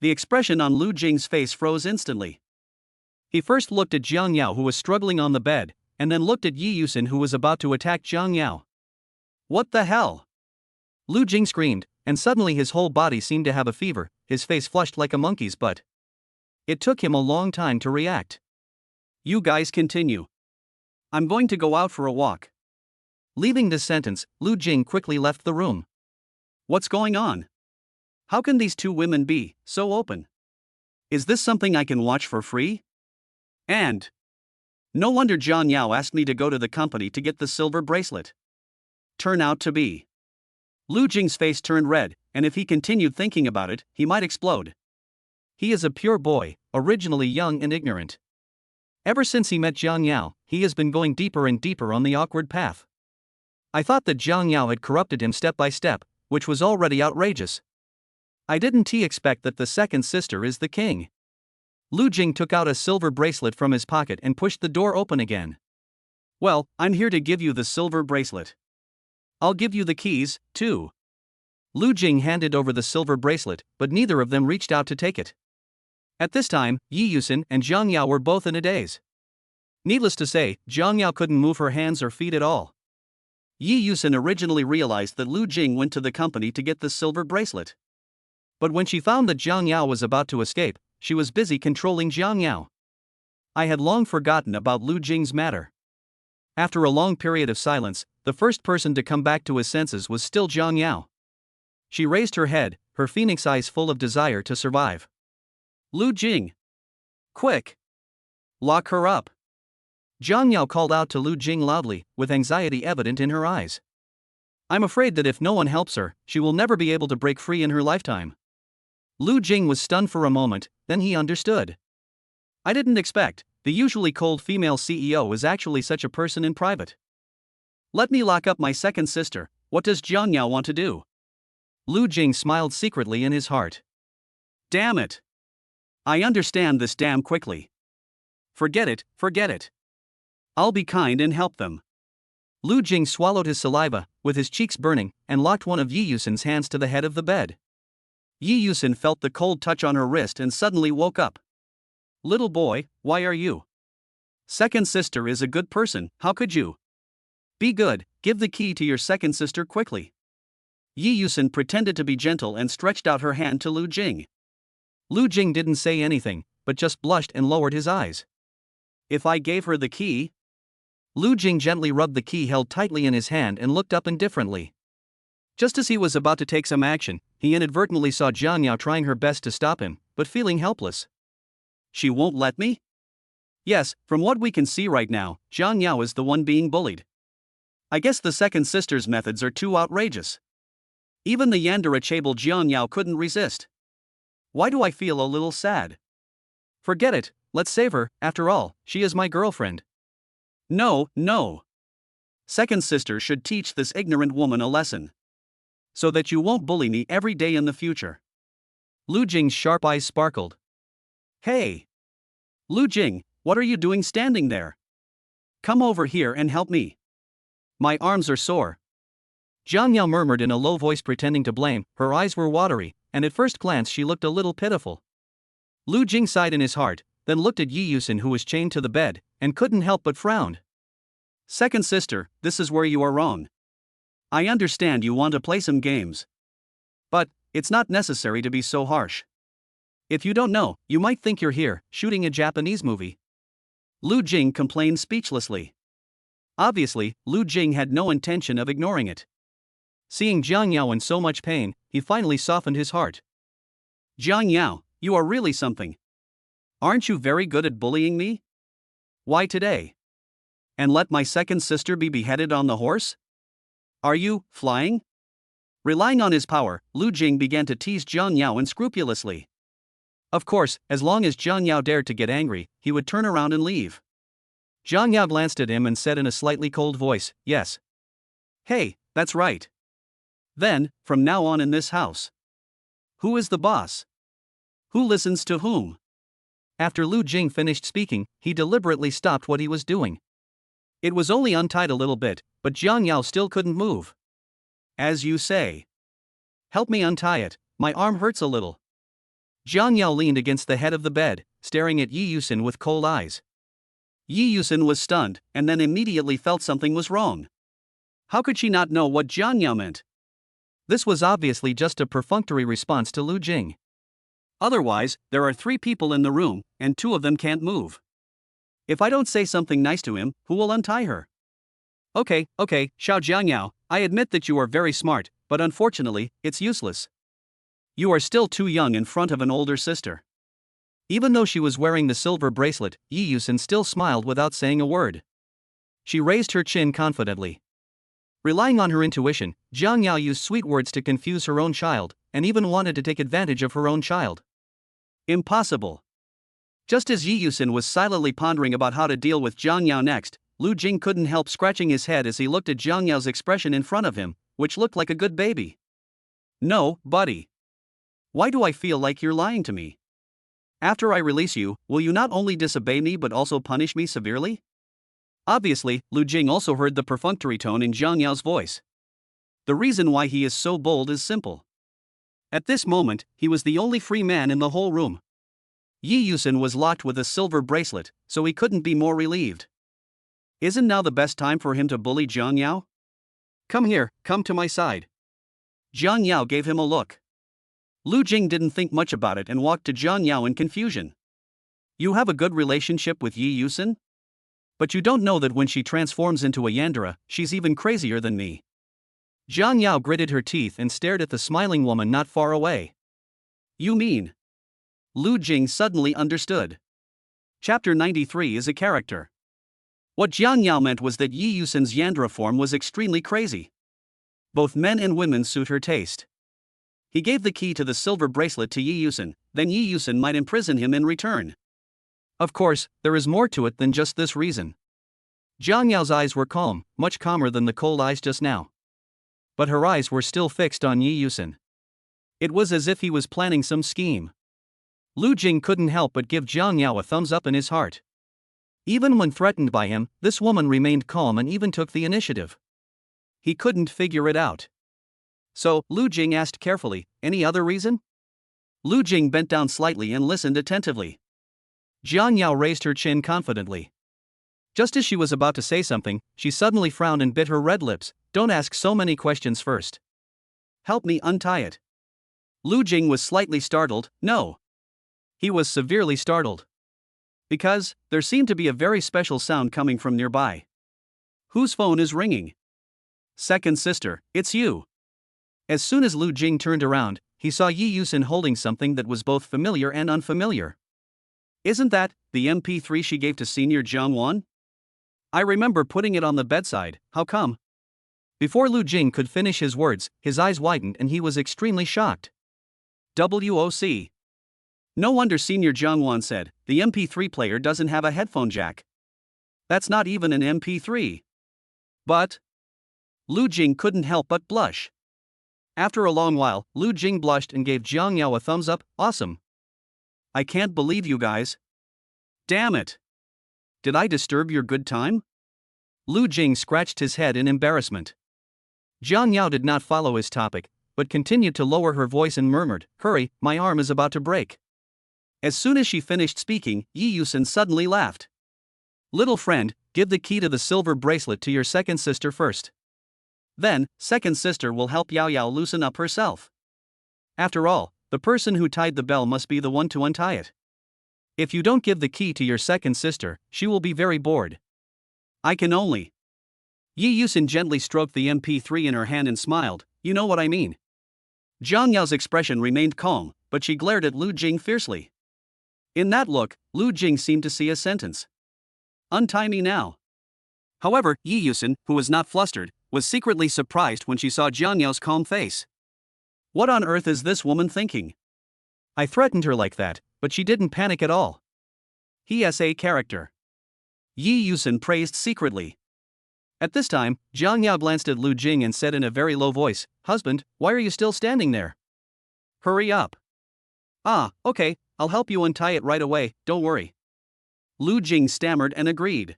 The expression on Lu Jing's face froze instantly. He first looked at Jiang Yao, who was struggling on the bed, and then looked at Yi Yusin, who was about to attack Jiang Yao. What the hell? Lu Jing screamed, and suddenly his whole body seemed to have a fever, his face flushed like a monkey's butt. It took him a long time to react. You guys continue. I'm going to go out for a walk. Leaving this sentence, Lu Jing quickly left the room. What's going on? How can these two women be so open? Is this something I can watch for free? And no wonder Jiang Yao asked me to go to the company to get the silver bracelet. Turn out to be. Lu Jing's face turned red, and if he continued thinking about it, he might explode. He is a pure boy, originally young and ignorant. Ever since he met Jiang Yao, he has been going deeper and deeper on the awkward path. I thought that Jiang Yao had corrupted him step by step, which was already outrageous. I didn't expect that the second sister is the king. Lu Jing took out a silver bracelet from his pocket and pushed the door open again. Well, I'm here to give you the silver bracelet. I'll give you the keys, too. Lu Jing handed over the silver bracelet, but neither of them reached out to take it. At this time, Yi Yusin and Jiang Yao were both in a daze. Needless to say, Jiang Yao couldn't move her hands or feet at all. Yi Yusin originally realized that Lu Jing went to the company to get the silver bracelet. But when she found that Jiang Yao was about to escape, she was busy controlling Jiang Yao. I had long forgotten about Lu Jing's matter. After a long period of silence, the first person to come back to his senses was still Jiang Yao. She raised her head, her phoenix eyes full of desire to survive. Lu Jing! Quick! Lock her up! Jiang Yao called out to Lu Jing loudly, with anxiety evident in her eyes. I'm afraid that if no one helps her, she will never be able to break free in her lifetime. Lu Jing was stunned for a moment, then he understood. I didn't expect the usually cold female CEO is actually such a person in private. Let me lock up my second sister. What does Jiang Yao want to do? Lu Jing smiled secretly in his heart. Damn it! I understand this damn quickly. Forget it. I'll be kind and help them. Lu Jing swallowed his saliva, with his cheeks burning, and locked one of Yi Yusin's hands to the head of the bed. Yi Yusin felt the cold touch on her wrist and suddenly woke up. Little boy, why are you? Second sister is a good person, how could you? Be good, give the key to your second sister quickly. Yi Yusin pretended to be gentle and stretched out her hand to Lu Jing. Lu Jing didn't say anything, but just blushed and lowered his eyes. If I gave her the key? Lu Jing gently rubbed the key held tightly in his hand and looked up indifferently. Just as he was about to take some action, he inadvertently saw Jiang Yao trying her best to stop him, but feeling helpless. She won't let me? Yes, from what we can see right now, Jiang Yao is the one being bullied. I guess the second sister's methods are too outrageous. Even the yandere chable Jiang Yao couldn't resist. Why do I feel a little sad? Forget it, let's save her, after all, she is my girlfriend. No. Second sister should teach this ignorant woman a lesson. So that you won't bully me every day in the future. Lu Jing's sharp eyes sparkled. Hey! Lu Jing, what are you doing standing there? Come over here and help me. My arms are sore. Jiang Yao murmured in a low voice, pretending to blame. Her eyes were watery, and at first glance she looked a little pitiful. Lu Jing sighed in his heart, then looked at Yi Yusin, who was chained to the bed, and couldn't help but frown. Second sister, this is where you are wrong. I understand you want to play some games. But it's not necessary to be so harsh. If you don't know, you might think you're here, shooting a Japanese movie. Lu Jing complained speechlessly. Obviously, Lu Jing had no intention of ignoring it. Seeing Jiang Yao in so much pain, he finally softened his heart. Jiang Yao, you are really something. Aren't you very good at bullying me? Why today? And let my second sister be beheaded on the horse? Are you flying? Relying on his power, Lu Jing began to tease Jiang Yao unscrupulously. Of course, as long as Jiang Yao dared to get angry, he would turn around and leave. Jiang Yao glanced at him and said in a slightly cold voice, yes. Hey, that's right. Then, from now on in this house. Who is the boss? Who listens to whom? After Lu Jing finished speaking, he deliberately stopped what he was doing. It was only untied a little bit, but Jiang Yao still couldn't move. As you say. Help me untie it, my arm hurts a little. Jiang Yao leaned against the head of the bed, staring at Yi Yusin with cold eyes. Yi Yusin was stunned, and then immediately felt something was wrong. How could she not know what Jiang Yao meant? This was obviously just a perfunctory response to Lu Jing. Otherwise, there are 3 people in the room, and 2 of them can't move. If I don't say something nice to him, who will untie her? Okay, Xiao Jiang Yao, I admit that you are very smart, but unfortunately, it's useless. You are still too young in front of an older sister. Even though she was wearing the silver bracelet, Yi Yusin still smiled without saying a word. She raised her chin confidently. Relying on her intuition, Jiang Yao used sweet words to confuse her own child, and even wanted to take advantage of her own child. Impossible. Just as Yi Yusin was silently pondering about how to deal with Jiang Yao next, Lu Jing couldn't help scratching his head as he looked at Jiang Yao's expression in front of him, which looked like a good baby. No, buddy. Why do I feel like you're lying to me? After I release you, will you not only disobey me but also punish me severely? Obviously, Lu Jing also heard the perfunctory tone in Jiang Yao's voice. The reason why he is so bold is simple. At this moment, he was the only free man in the whole room. Yi Yusin was locked with a silver bracelet, so he couldn't be more relieved. Isn't now the best time for him to bully Jiang Yao? Come here, come to my side. Jiang Yao gave him a look. Lu Jing didn't think much about it and walked to Jiang Yao in confusion. You have a good relationship with Yi Yusin? But you don't know that when she transforms into a yandere, she's even crazier than me. Jiang Yao gritted her teeth and stared at the smiling woman not far away. You mean? Lu Jing suddenly understood. Chapter 93 is a character. What Jiang Yao meant was that Yi Yusin's yandere form was extremely crazy. Both men and women suit her taste. He gave the key to the silver bracelet to Yi Yusin, then Yi Yusin might imprison him in return. Of course, there is more to it than just this reason. Jiang Yao's eyes were calm, much calmer than the cold eyes just now. But her eyes were still fixed on Yi Yusin. It was as if he was planning some scheme. Lu Jing couldn't help but give Jiang Yao a thumbs up in his heart. Even when threatened by him, this woman remained calm and even took the initiative. He couldn't figure it out. So, Lu Jing asked carefully, any other reason? Lu Jing bent down slightly and listened attentively. Jiang Yao raised her chin confidently. Just as she was about to say something, she suddenly frowned and bit her red lips. Don't ask so many questions first. Help me untie it. Lu Jing was slightly startled. No. He was severely startled. Because, there seemed to be a very special sound coming from nearby. Whose phone is ringing? Second sister, it's you. As soon as Lu Jing turned around, he saw Yi Yusin holding something that was both familiar and unfamiliar. Isn't that the MP3 she gave to Senior Jiang Wan? I remember putting it on the bedside, how come? Before Lu Jing could finish his words, his eyes widened and he was extremely shocked. WOC. No wonder Senior Jiang Wan said, the MP3 player doesn't have a headphone jack. That's not even an MP3. But Lu Jing couldn't help but blush. After a long while, Lu Jing blushed and gave Jiang Yao a thumbs up. Awesome. I can't believe you guys. Damn it. Did I disturb your good time? Lu Jing scratched his head in embarrassment. Jiang Yao did not follow his topic, but continued to lower her voice and murmured, "Hurry, my arm is about to break." As soon as she finished speaking, Yi Yusen suddenly laughed. "Little friend, give the key to the silver bracelet to your second sister first. Then, second sister will help Yao Yao loosen up herself. After all, the person who tied the bell must be the one to untie it. If you don't give the key to your second sister, she will be very bored. I can only." Yi Yusen gently stroked the MP3 in her hand and smiled. "You know what I mean." Jiang Yao's expression remained calm, but she glared at Lu Jing fiercely. In that look, Lu Jing seemed to see a sentence. "Untie me now." However, Yi Yusen, who was not flustered, was secretly surprised when she saw Jiang Yao's calm face. What on earth is this woman thinking? I threatened her like that, but she didn't panic at all. He is a character. Yi Yusen praised secretly. At this time, Jiang Yao glanced at Lu Jing and said in a very low voice, "Husband, why are you still standing there? Hurry up." "Ah, okay, I'll help you untie it right away, don't worry." Lu Jing stammered and agreed.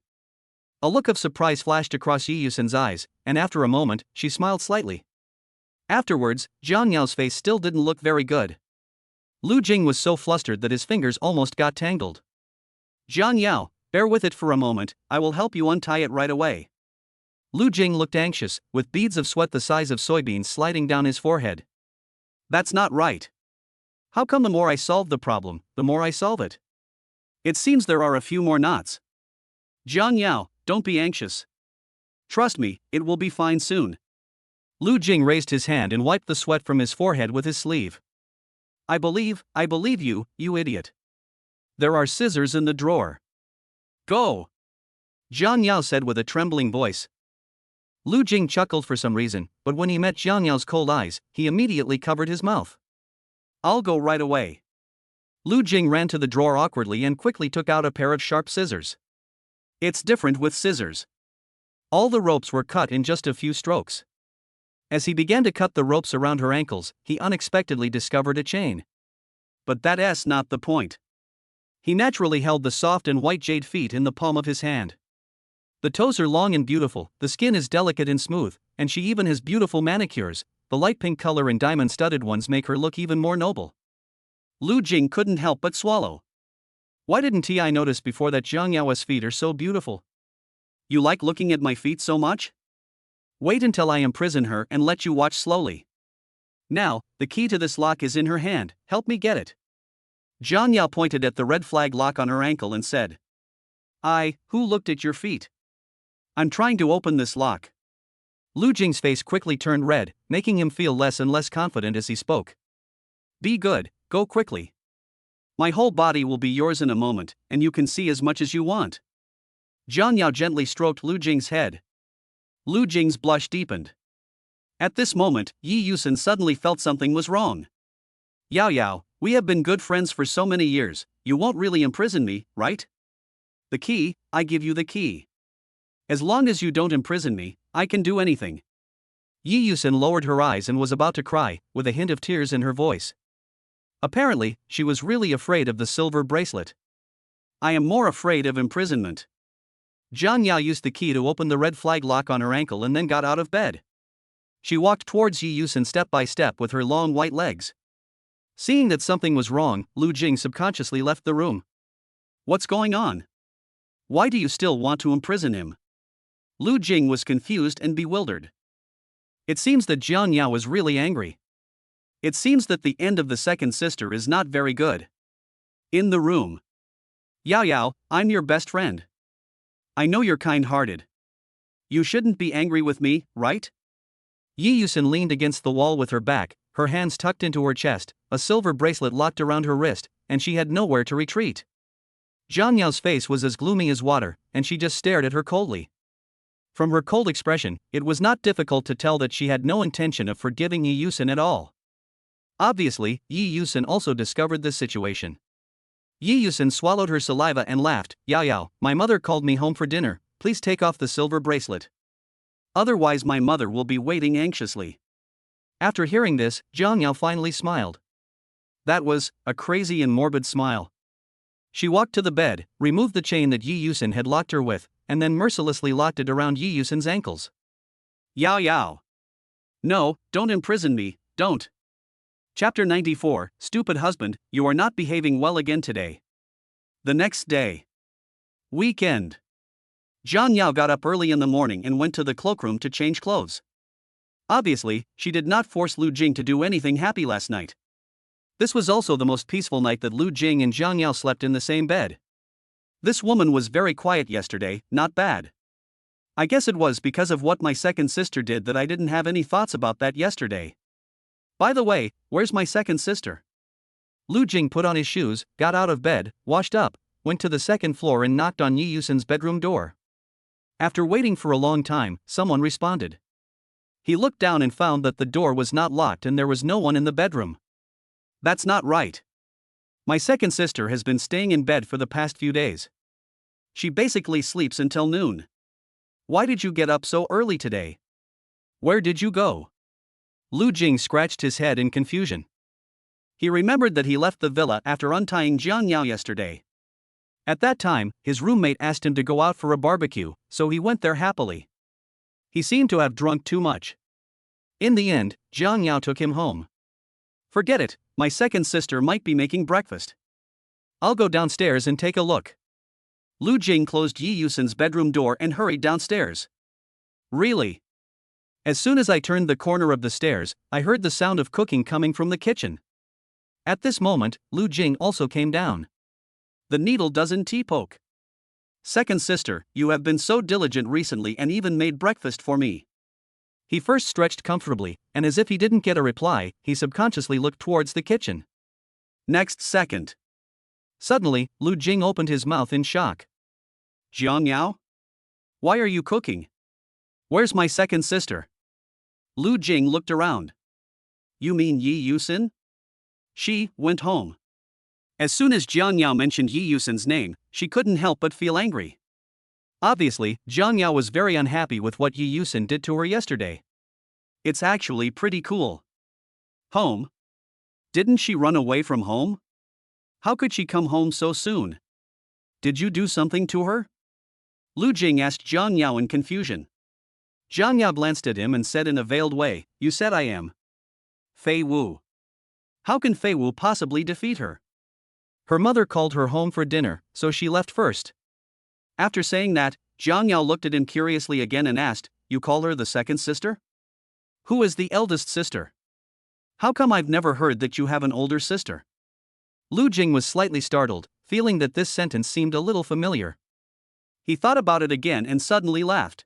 A look of surprise flashed across Yi Yusen's eyes, and after a moment, she smiled slightly. Afterwards, Jiang Yao's face still didn't look very good. Lu Jing was so flustered that his fingers almost got tangled. "Jiang Yao, bear with it for a moment, I will help you untie it right away." Lu Jing looked anxious, with beads of sweat the size of soybeans sliding down his forehead. "That's not right. How come the more I solve the problem, the more I solve it? It seems there are a few more knots." "Jiang Yao, don't be anxious. Trust me, it will be fine soon." Lu Jing raised his hand and wiped the sweat from his forehead with his sleeve. I believe you, you idiot. There are scissors in the drawer. Go!" Jiang Yao said with a trembling voice. Lu Jing chuckled for some reason, but when he met Jiang Yao's cold eyes, he immediately covered his mouth. "I'll go right away." Lu Jing ran to the drawer awkwardly and quickly took out a pair of sharp scissors. It's different with scissors. All the ropes were cut in just a few strokes. As he began to cut the ropes around her ankles, he unexpectedly discovered a chain. But that's not the point. He naturally held the soft and white jade feet in the palm of his hand. The toes are long and beautiful, the skin is delicate and smooth, and she even has beautiful manicures. The light pink color and diamond-studded ones make her look even more noble. Lu Jing couldn't help but swallow. Why didn't I notice before that Jiang Yao's feet are so beautiful? You like looking at my feet so much? Wait until I imprison her and let you watch slowly. Now, the key to this lock is in her hand, help me get it." Jiang Yao pointed at the red flag lock on her ankle and said. Who looked at your feet? I'm trying to open this lock." Lu Jing's face quickly turned red, making him feel less and less confident as he spoke. "Be good, go quickly. My whole body will be yours in a moment, and you can see as much as you want." Jiang Yao gently stroked Lu Jing's head. Lu Jing's blush deepened. At this moment, Yi Yusen suddenly felt something was wrong. "Yao Yao, we have been good friends for so many years, you won't really imprison me, right? The key, I give you the key. As long as you don't imprison me, I can do anything." Yi Yusen lowered her eyes and was about to cry, with a hint of tears in her voice. Apparently, she was really afraid of the silver bracelet. "I am more afraid of imprisonment." Jiang Yao used the key to open the red flag lock on her ankle and then got out of bed. She walked towards Yi Yusen step by step with her long white legs. Seeing that something was wrong, Lu Jing subconsciously left the room. "What's going on? Why do you still want to imprison him?" Lu Jing was confused and bewildered. It seems that Jiang Yao was really angry. It seems that the end of the second sister is not very good. In the room. "Yao Yao, I'm your best friend. I know you're kind-hearted. You shouldn't be angry with me, right?" Yi Yusen leaned against the wall with her back, her hands tucked into her chest, a silver bracelet locked around her wrist, and she had nowhere to retreat. Jiang Yao's face was as gloomy as water, and she just stared at her coldly. From her cold expression, it was not difficult to tell that she had no intention of forgiving Yi Yusen at all. Obviously, Yi Yusen also discovered this situation. Yi Yusen swallowed her saliva and laughed. "Yao Yao, my mother called me home for dinner, please take off the silver bracelet. Otherwise my mother will be waiting anxiously." After hearing this, Jiang Yao finally smiled. That was a crazy and morbid smile. She walked to the bed, removed the chain that Yi Yusin had locked her with, and then mercilessly locked it around Yi Yusin's ankles. Yao Yao. No, don't imprison me, don't. Chapter 94, Stupid Husband, you are not behaving well again today. The next day. Weekend. Jiang Yao got up early in the morning and went to the cloakroom to change clothes. Obviously, she did not force Lu Jing to do anything happy last night. This was also the most peaceful night that Lu Jing and Jiang Yao slept in the same bed. This woman was very quiet yesterday, not bad. I guess it was because of what my second sister did that I didn't have any thoughts about that yesterday. By the way, where's my second sister? Lu Jing put on his shoes, got out of bed, washed up, went to the second floor and knocked on Yi Yusin's bedroom door. After waiting for a long time, someone responded. He looked down and found that the door was not locked and there was no one in the bedroom. That's not right. My second sister has been staying in bed for the past few days. She basically sleeps until noon. Why did you get up so early today? Where did you go? Lu Jing scratched his head in confusion. He remembered that he left the villa after untying Jiang Yao yesterday. At that time, his roommate asked him to go out for a barbecue, so he went there happily. He seemed to have drunk too much. In the end, Jiang Yao took him home. Forget it, my second sister might be making breakfast. I'll go downstairs and take a look. Lu Jing closed Yi Yusin's bedroom door and hurried downstairs. Really? As soon as I turned the corner of the stairs, I heard the sound of cooking coming from the kitchen. At this moment, Lu Jing also came down. The needle doesn't poke. Second sister, you have been so diligent recently and even made breakfast for me. He first stretched comfortably, and as if he didn't get a reply, he subconsciously looked towards the kitchen. Next second. Suddenly, Lu Jing opened his mouth in shock. Jiang Yao? Why are you cooking? Where's my second sister? Lu Jing looked around. You mean Yi Yusin? She went home. As soon as Jiang Yao mentioned Yi Yusin's name, she couldn't help but feel angry. Obviously, Jiang Yao was very unhappy with what Yi Yusin did to her yesterday. It's actually pretty cool. Home? Didn't she run away from home? How could she come home so soon? Did you do something to her? Lu Jing asked Jiang Yao in confusion. Jiang Yao glanced at him and said in a veiled way, You said I am. Fei Wu. How can Fei Wu possibly defeat her? Her mother called her home for dinner, so she left first. After saying that, Jiang Yao looked at him curiously again and asked, You call her the second sister? Who is the eldest sister? How come I've never heard that you have an older sister? Lu Jing was slightly startled, feeling that this sentence seemed a little familiar. He thought about it again and suddenly laughed.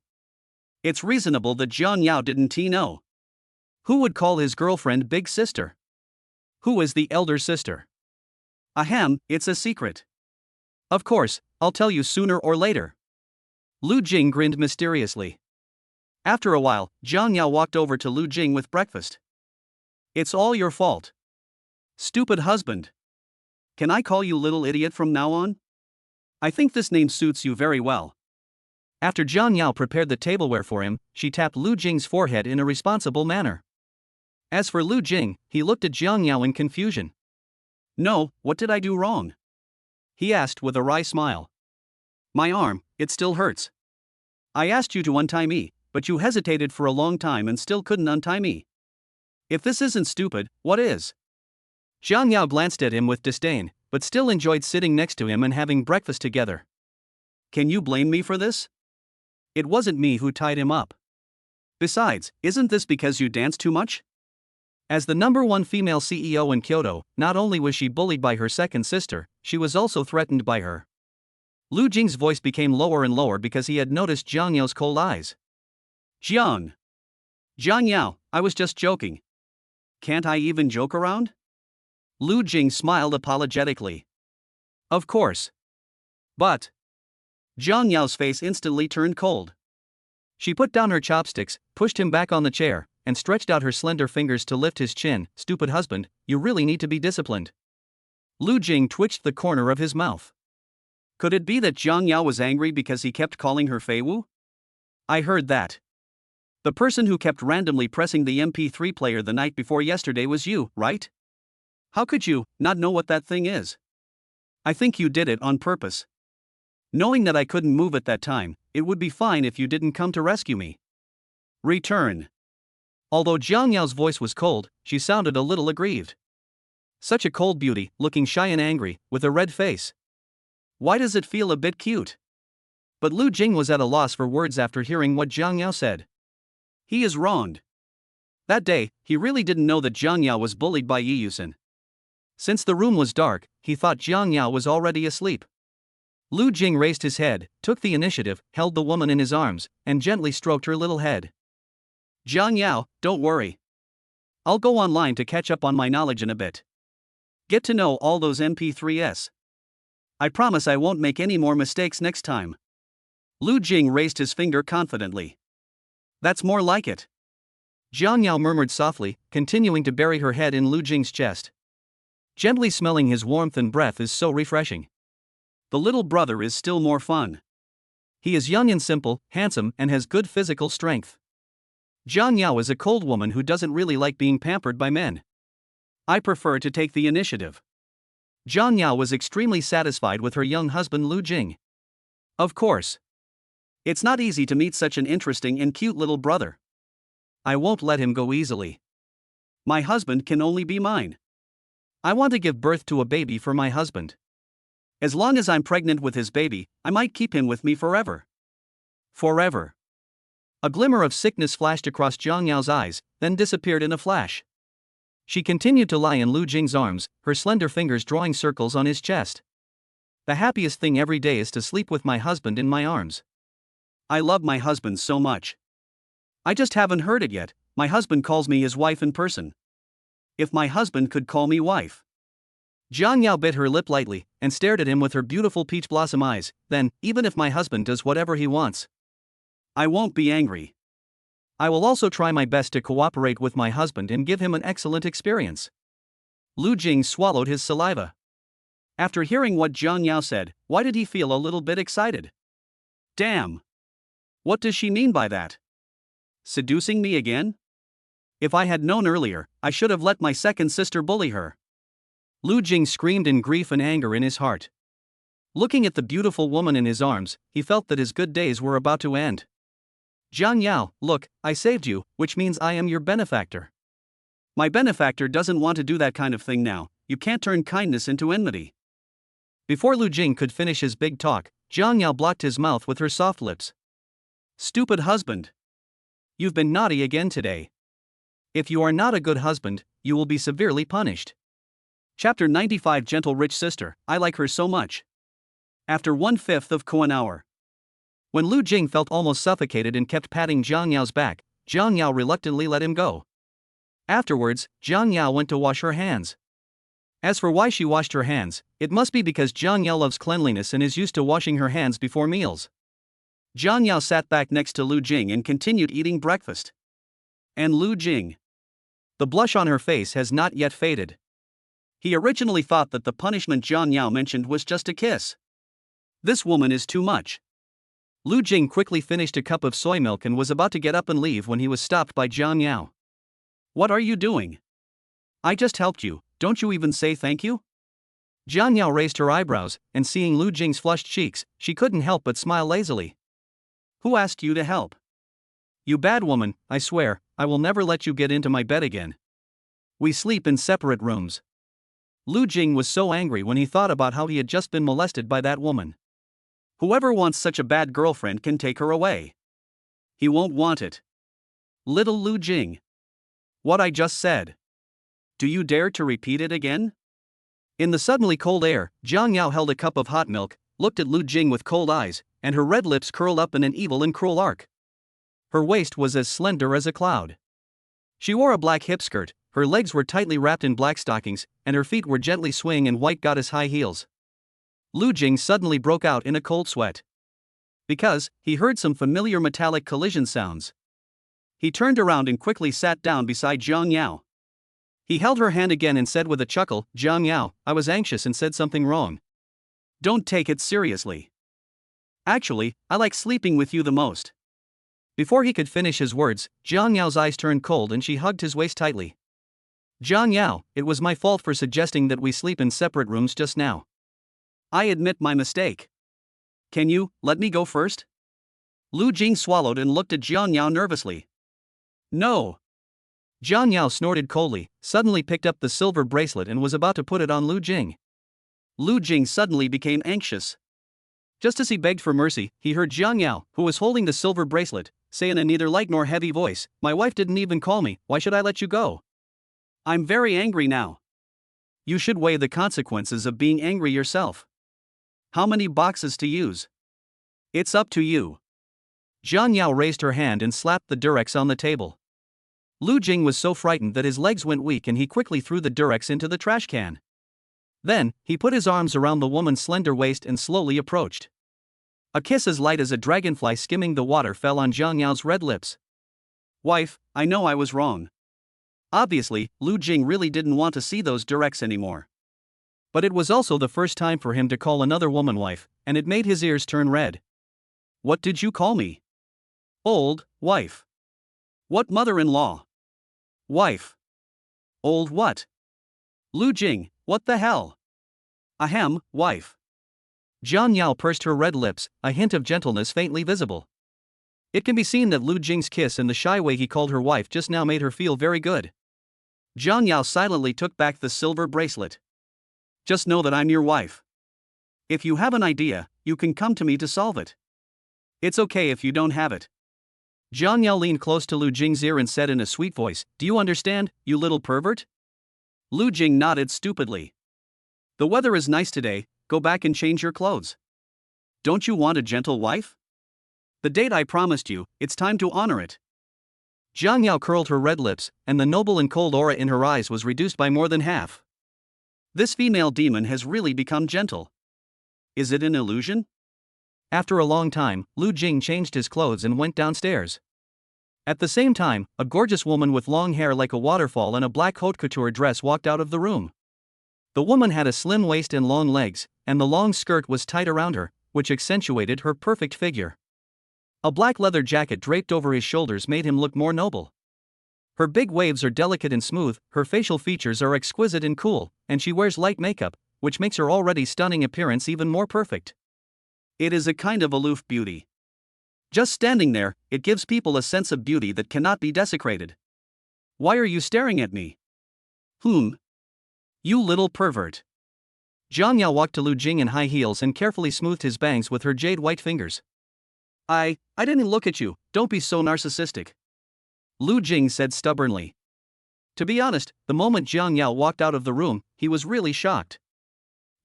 It's reasonable that Jiang Yao didn't know. Who would call his girlfriend big sister? Who is the elder sister? Ahem, it's a secret. Of course, I'll tell you sooner or later. Lu Jing grinned mysteriously. After a while, Jiang Yao walked over to Lu Jing with breakfast. It's all your fault. Stupid husband. Can I call you little idiot from now on? I think this name suits you very well. After Jiang Yao prepared the tableware for him, she tapped Lu Jing's forehead in a responsible manner. As for Lu Jing, he looked at Jiang Yao in confusion. No, what did I do wrong? He asked with a wry smile. My arm, it still hurts. I asked you to untie me, but you hesitated for a long time and still couldn't untie me. If this isn't stupid, what is? Jiang Yao glanced at him with disdain, but still enjoyed sitting next to him and having breakfast together. Can you blame me for this? It wasn't me who tied him up. Besides, isn't this because you dance too much? As the #1 female CEO in Kyoto, not only was she bullied by her second sister, she was also threatened by her. Lu Jing's voice became lower and lower because he had noticed Jiang Yao's cold eyes. Jiang Yao, I was just joking. Can't I even joke around? Lu Jing smiled apologetically. Of course. But. Jiang Yao's face instantly turned cold. She put down her chopsticks, pushed him back on the chair, and stretched out her slender fingers to lift his chin. Stupid husband, you really need to be disciplined. Lu Jing twitched the corner of his mouth. Could it be that Jiang Yao was angry because he kept calling her Fei Wu? I heard that. The person who kept randomly pressing the MP3 player the night before yesterday was you, right? How could you not know what that thing is? I think you did it on purpose. Knowing that I couldn't move at that time, it would be fine if you didn't come to rescue me. Return. Although Jiang Yao's voice was cold, she sounded a little aggrieved. Such a cold beauty, looking shy and angry, with a red face. Why does it feel a bit cute? But Lu Jing was at a loss for words after hearing what Jiang Yao said. He is wronged. That day, he really didn't know that Jiang Yao was bullied by Yi Yusen. Since the room was dark, he thought Jiang Yao was already asleep. Lu Jing raised his head, took the initiative, held the woman in his arms, and gently stroked her little head. Jiang Yao, don't worry. I'll go online to catch up on my knowledge in a bit. Get to know all those MP3s. I promise I won't make any more mistakes next time. Lu Jing raised his finger confidently. That's more like it. Jiang Yao murmured softly, continuing to bury her head in Lu Jing's chest. Gently smelling his warmth and breath is so refreshing. The little brother is still more fun. He is young and simple, handsome, and has good physical strength. Jiang Yao is a cold woman who doesn't really like being pampered by men. I prefer to take the initiative. Jiang Yao was extremely satisfied with her young husband Lu Jing. Of course. It's not easy to meet such an interesting and cute little brother. I won't let him go easily. My husband can only be mine. I want to give birth to a baby for my husband. As long as I'm pregnant with his baby, I might keep him with me forever. Forever. A glimmer of sickness flashed across Jiang Yao's eyes, then disappeared in a flash. She continued to lie in Lu Jing's arms, her slender fingers drawing circles on his chest. The happiest thing every day is to sleep with my husband in my arms. I love my husband so much. I just haven't heard it yet. My husband calls me his wife in person. If my husband could call me wife. Jiang Yao bit her lip lightly, and stared at him with her beautiful peach blossom eyes. Then, even if my husband does whatever he wants, I won't be angry. I will also try my best to cooperate with my husband and give him an excellent experience. Lu Jing swallowed his saliva. After hearing what Jiang Yao said, why did he feel a little bit excited? Damn! What does she mean by that? Seducing me again? If I had known earlier, I should have let my second sister bully her. Lu Jing screamed in grief and anger in his heart. Looking at the beautiful woman in his arms, he felt that his good days were about to end. Jiang Yao, look, I saved you, which means I am your benefactor. My benefactor doesn't want to do that kind of thing now. You can't turn kindness into enmity. Before Lu Jing could finish his big talk, Jiang Yao blocked his mouth with her soft lips. Stupid husband. You've been naughty again today. If you are not a good husband, you will be severely punished. Chapter 95 Gentle Rich Sister, I like her so much. After 1/5 of an hour. When Lu Jing felt almost suffocated and kept patting Jiang Yao's back, Jiang Yao reluctantly let him go. Afterwards, Jiang Yao went to wash her hands. As for why she washed her hands, it must be because Jiang Yao loves cleanliness and is used to washing her hands before meals. Jiang Yao sat back next to Lu Jing and continued eating breakfast. And Lu Jing. The blush on her face has not yet faded. He originally thought that the punishment Jiang Yao mentioned was just a kiss. This woman is too much. Lu Jing quickly finished a cup of soy milk and was about to get up and leave when he was stopped by Jiang Yao. What are you doing? I just helped you, don't you even say thank you? Jiang Yao raised her eyebrows, and seeing Lu Jing's flushed cheeks, she couldn't help but smile lazily. Who asked you to help? You bad woman, I swear, I will never let you get into my bed again. We sleep in separate rooms. Lu Jing was so angry when he thought about how he had just been molested by that woman. Whoever wants such a bad girlfriend can take her away. He won't want it. Little Lu Jing. What I just said. Do you dare to repeat it again? In the suddenly cold air, Jiang Yao held a cup of hot milk, looked at Lu Jing with cold eyes, and her red lips curled up in an evil and cruel arc. Her waist was as slender as a cloud. She wore a black hip skirt, her legs were tightly wrapped in black stockings, and her feet were gently swaying in white goddess high heels. Lu Jing suddenly broke out in a cold sweat. Because he heard some familiar metallic collision sounds. He turned around and quickly sat down beside Jiang Yao. He held her hand again and said with a chuckle, Jiang Yao, I was anxious and said something wrong. Don't take it seriously. Actually, I like sleeping with you the most. Before he could finish his words, Jiang Yao's eyes turned cold and she hugged his waist tightly. Jiang Yao, it was my fault for suggesting that we sleep in separate rooms just now. I admit my mistake. Can you let me go first? Lu Jing swallowed and looked at Jiang Yao nervously. No. Jiang Yao snorted coldly, suddenly picked up the silver bracelet and was about to put it on Lu Jing. Lu Jing suddenly became anxious. Just as he begged for mercy, he heard Jiang Yao, who was holding the silver bracelet, say in a neither light nor heavy voice, "My wife didn't even call me, why should I let you go? I'm very angry now." You should weigh the consequences of being angry yourself. How many boxes to use? It's up to you. Jiang Yao raised her hand and slapped the Durex on the table. Lu Jing was so frightened that his legs went weak and he quickly threw the Durex into the trash can. Then, he put his arms around the woman's slender waist and slowly approached. A kiss as light as a dragonfly skimming the water fell on Jiang Yao's red lips. Wife, I know I was wrong. Obviously, Lu Jing really didn't want to see those Durex anymore. But it was also the first time for him to call another woman wife, and it made his ears turn red. What did you call me? Old wife. What mother-in-law? Wife. Old what? Lu Jing, what the hell? Ahem, wife. Jiang Yao pursed her red lips, a hint of gentleness faintly visible. It can be seen that Lu Jing's kiss and the shy way he called her wife just now made her feel very good. Jiang Yao silently took back the silver bracelet. Just know that I'm your wife. If you have an idea, you can come to me to solve it. It's okay if you don't have it. Jiang Yao leaned close to Lu Jing's ear and said in a sweet voice, "Do you understand, you little pervert?" Lu Jing nodded stupidly. The weather is nice today, go back and change your clothes. Don't you want a gentle wife? The date I promised you, it's time to honor it. Jiang Yao curled her red lips, and the noble and cold aura in her eyes was reduced by more than half. This female demon has really become gentle. Is it an illusion? After a long time, Lu Jing changed his clothes and went downstairs. At the same time, a gorgeous woman with long hair like a waterfall and a black haute couture dress walked out of the room. The woman had a slim waist and long legs, and the long skirt was tight around her, which accentuated her perfect figure. A black leather jacket draped over his shoulders made him look more noble. Her big waves are delicate and smooth, her facial features are exquisite and cool, and she wears light makeup, which makes her already stunning appearance even more perfect. It is a kind of aloof beauty. Just standing there, it gives people a sense of beauty that cannot be desecrated. Why are you staring at me? You little pervert. Jiang Yao walked to Lu Jing in high heels and carefully smoothed his bangs with her jade white fingers. I didn't look at you, don't be so narcissistic. Lu Jing said stubbornly. To be honest, the moment Jiang Yao walked out of the room, he was really shocked.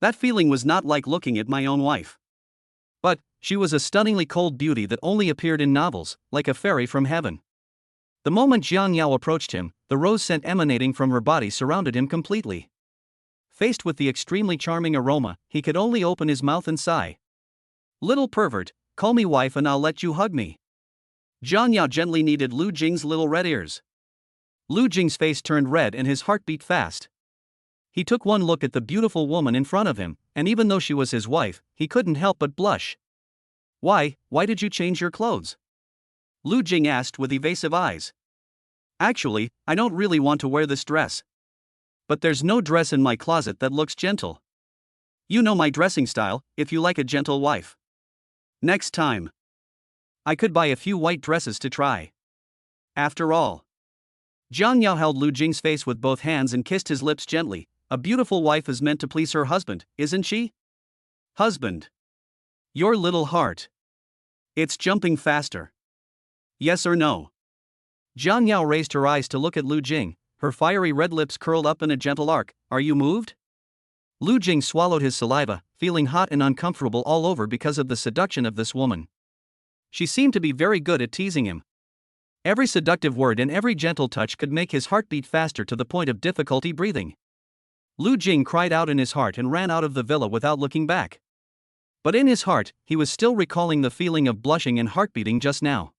That feeling was not like looking at my own wife. But, she was a stunningly cold beauty that only appeared in novels, like a fairy from heaven. The moment Jiang Yao approached him, the rose scent emanating from her body surrounded him completely. Faced with the extremely charming aroma, he could only open his mouth and sigh. Little pervert, call me wife and I'll let you hug me. Jiang Yao gently kneaded Lu Jing's little red ears. Lu Jing's face turned red and his heart beat fast. He took one look at the beautiful woman in front of him, and even though she was his wife, he couldn't help but blush. Why did you change your clothes? Lu Jing asked with evasive eyes. Actually, I don't really want to wear this dress. But there's no dress in my closet that looks gentle. You know my dressing style, if you like a gentle wife. Next time. I could buy a few white dresses to try. After all. Jiang Yao held Lu Jing's face with both hands and kissed his lips gently. A beautiful wife is meant to please her husband, isn't she? Husband. Your little heart. It's jumping faster. Yes or no? Jiang Yao raised her eyes to look at Lu Jing, her fiery red lips curled up in a gentle arc. Are you moved? Lu Jing swallowed his saliva, feeling hot and uncomfortable all over because of the seduction of this woman. She seemed to be very good at teasing him. Every seductive word and every gentle touch could make his heart beat faster to the point of difficulty breathing. Lu Jing cried out in his heart and ran out of the villa without looking back. But in his heart, he was still recalling the feeling of blushing and heart-beating just now.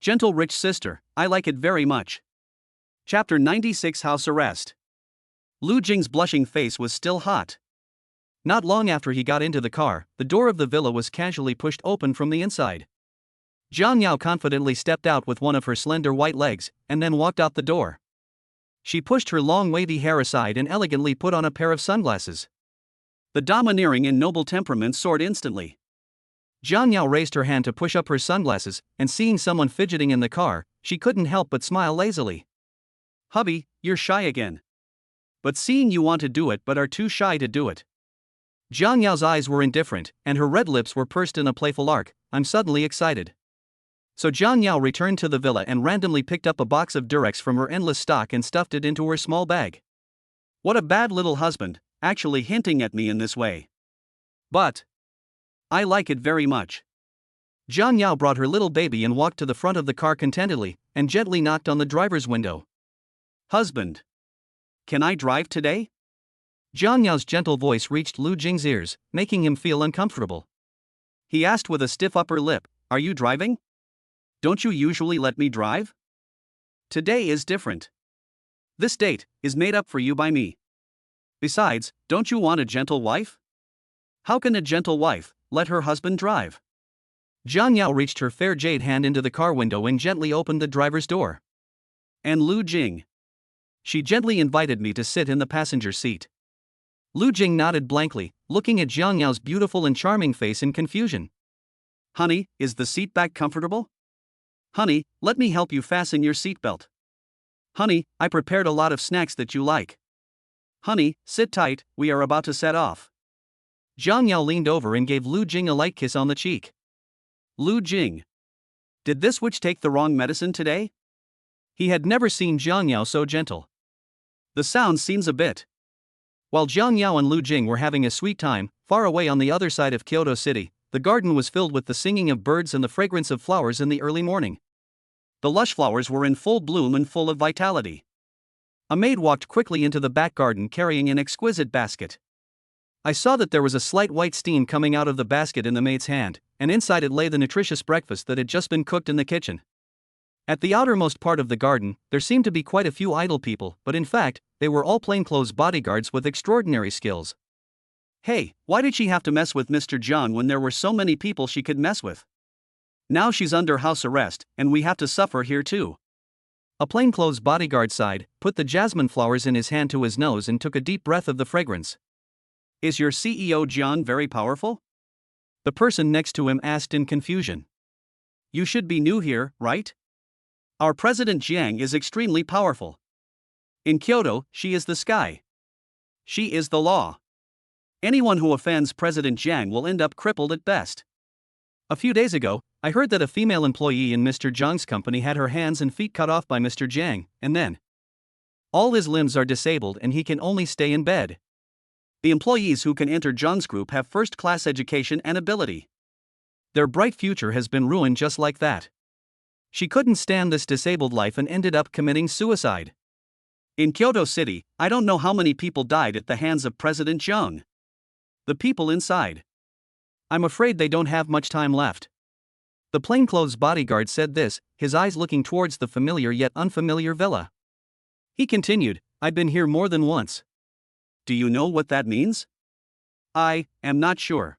Gentle rich sister, I like it very much. Chapter 96 House Arrest. Lu Jing's blushing face was still hot. Not long after he got into the car, the door of the villa was casually pushed open from the inside. Jiang Yao confidently stepped out with one of her slender white legs, and then walked out the door. She pushed her long wavy hair aside and elegantly put on a pair of sunglasses. The domineering and noble temperament soared instantly. Jiang Yao raised her hand to push up her sunglasses, and seeing someone fidgeting in the car, she couldn't help but smile lazily. "Hubby, you're shy again. But seeing you want to do it but are too shy to do it." Jiang Yao's eyes were indifferent, and her red lips were pursed in a playful arc. "I'm suddenly excited." So Jiang Yao returned to the villa and randomly picked up a box of Durex from her endless stock and stuffed it into her small bag. What a bad little husband, actually hinting at me in this way. But I like it very much. Jiang Yao brought her little baby and walked to the front of the car contentedly, and gently knocked on the driver's window. "Husband, can I drive today?" Jiang Yao's gentle voice reached Lu Jing's ears, making him feel uncomfortable. He asked with a stiff upper lip, "Are you driving? Don't you usually let me drive? Today is different. This date is made up for you by me. Besides, don't you want a gentle wife? How can a gentle wife let her husband drive?" Jiang Yao reached her fair jade hand into the car window and gently opened the driver's door. "And Lu Jing?" She gently invited me to sit in the passenger seat. Lu Jing nodded blankly, looking at Jiang Yao's beautiful and charming face in confusion. "Honey, is the seat back comfortable? Honey, let me help you fasten your seatbelt. Honey, I prepared a lot of snacks that you like. Honey, sit tight, we are about to set off." Jiang Yao leaned over and gave Lu Jing a light kiss on the cheek. Lu Jing. Did this witch take the wrong medicine today? He had never seen Jiang Yao so gentle. The sound seems a bit. While Jiang Yao and Lu Jing were having a sweet time, far away on the other side of Kyoto City, the garden was filled with the singing of birds and the fragrance of flowers in the early morning. The lush flowers were in full bloom and full of vitality. A maid walked quickly into the back garden carrying an exquisite basket. I saw that there was a slight white steam coming out of the basket in the maid's hand, and inside it lay the nutritious breakfast that had just been cooked in the kitchen. At the outermost part of the garden, there seemed to be quite a few idle people, but in fact, they were all plainclothes bodyguards with extraordinary skills. Hey, why did she have to mess with Mr. Jiang when there were so many people she could mess with? Now she's under house arrest, and we have to suffer here too. A plainclothes bodyguard sighed, put the jasmine flowers in his hand to his nose and took a deep breath of the fragrance. Is your CEO Jiang very powerful? The person next to him asked in confusion. You should be new here, right? Our President Jiang is extremely powerful. In Kyoto, she is the sky. She is the law. Anyone who offends President Jiang will end up crippled at best. A few days ago, I heard that a female employee in Mr. Jiang's company had her hands and feet cut off by Mr. Jiang, and then all his limbs are disabled and he can only stay in bed. The employees who can enter Jiang's group have first-class education and ability. Their bright future has been ruined just like that. She couldn't stand this disabled life and ended up committing suicide. In Kyoto City, I don't know how many people died at the hands of President Jiang. The people inside. I'm afraid they don't have much time left. The plainclothes bodyguard said this, his eyes looking towards the familiar yet unfamiliar villa. He continued, I've been here more than once. Do you know what that means? I am not sure.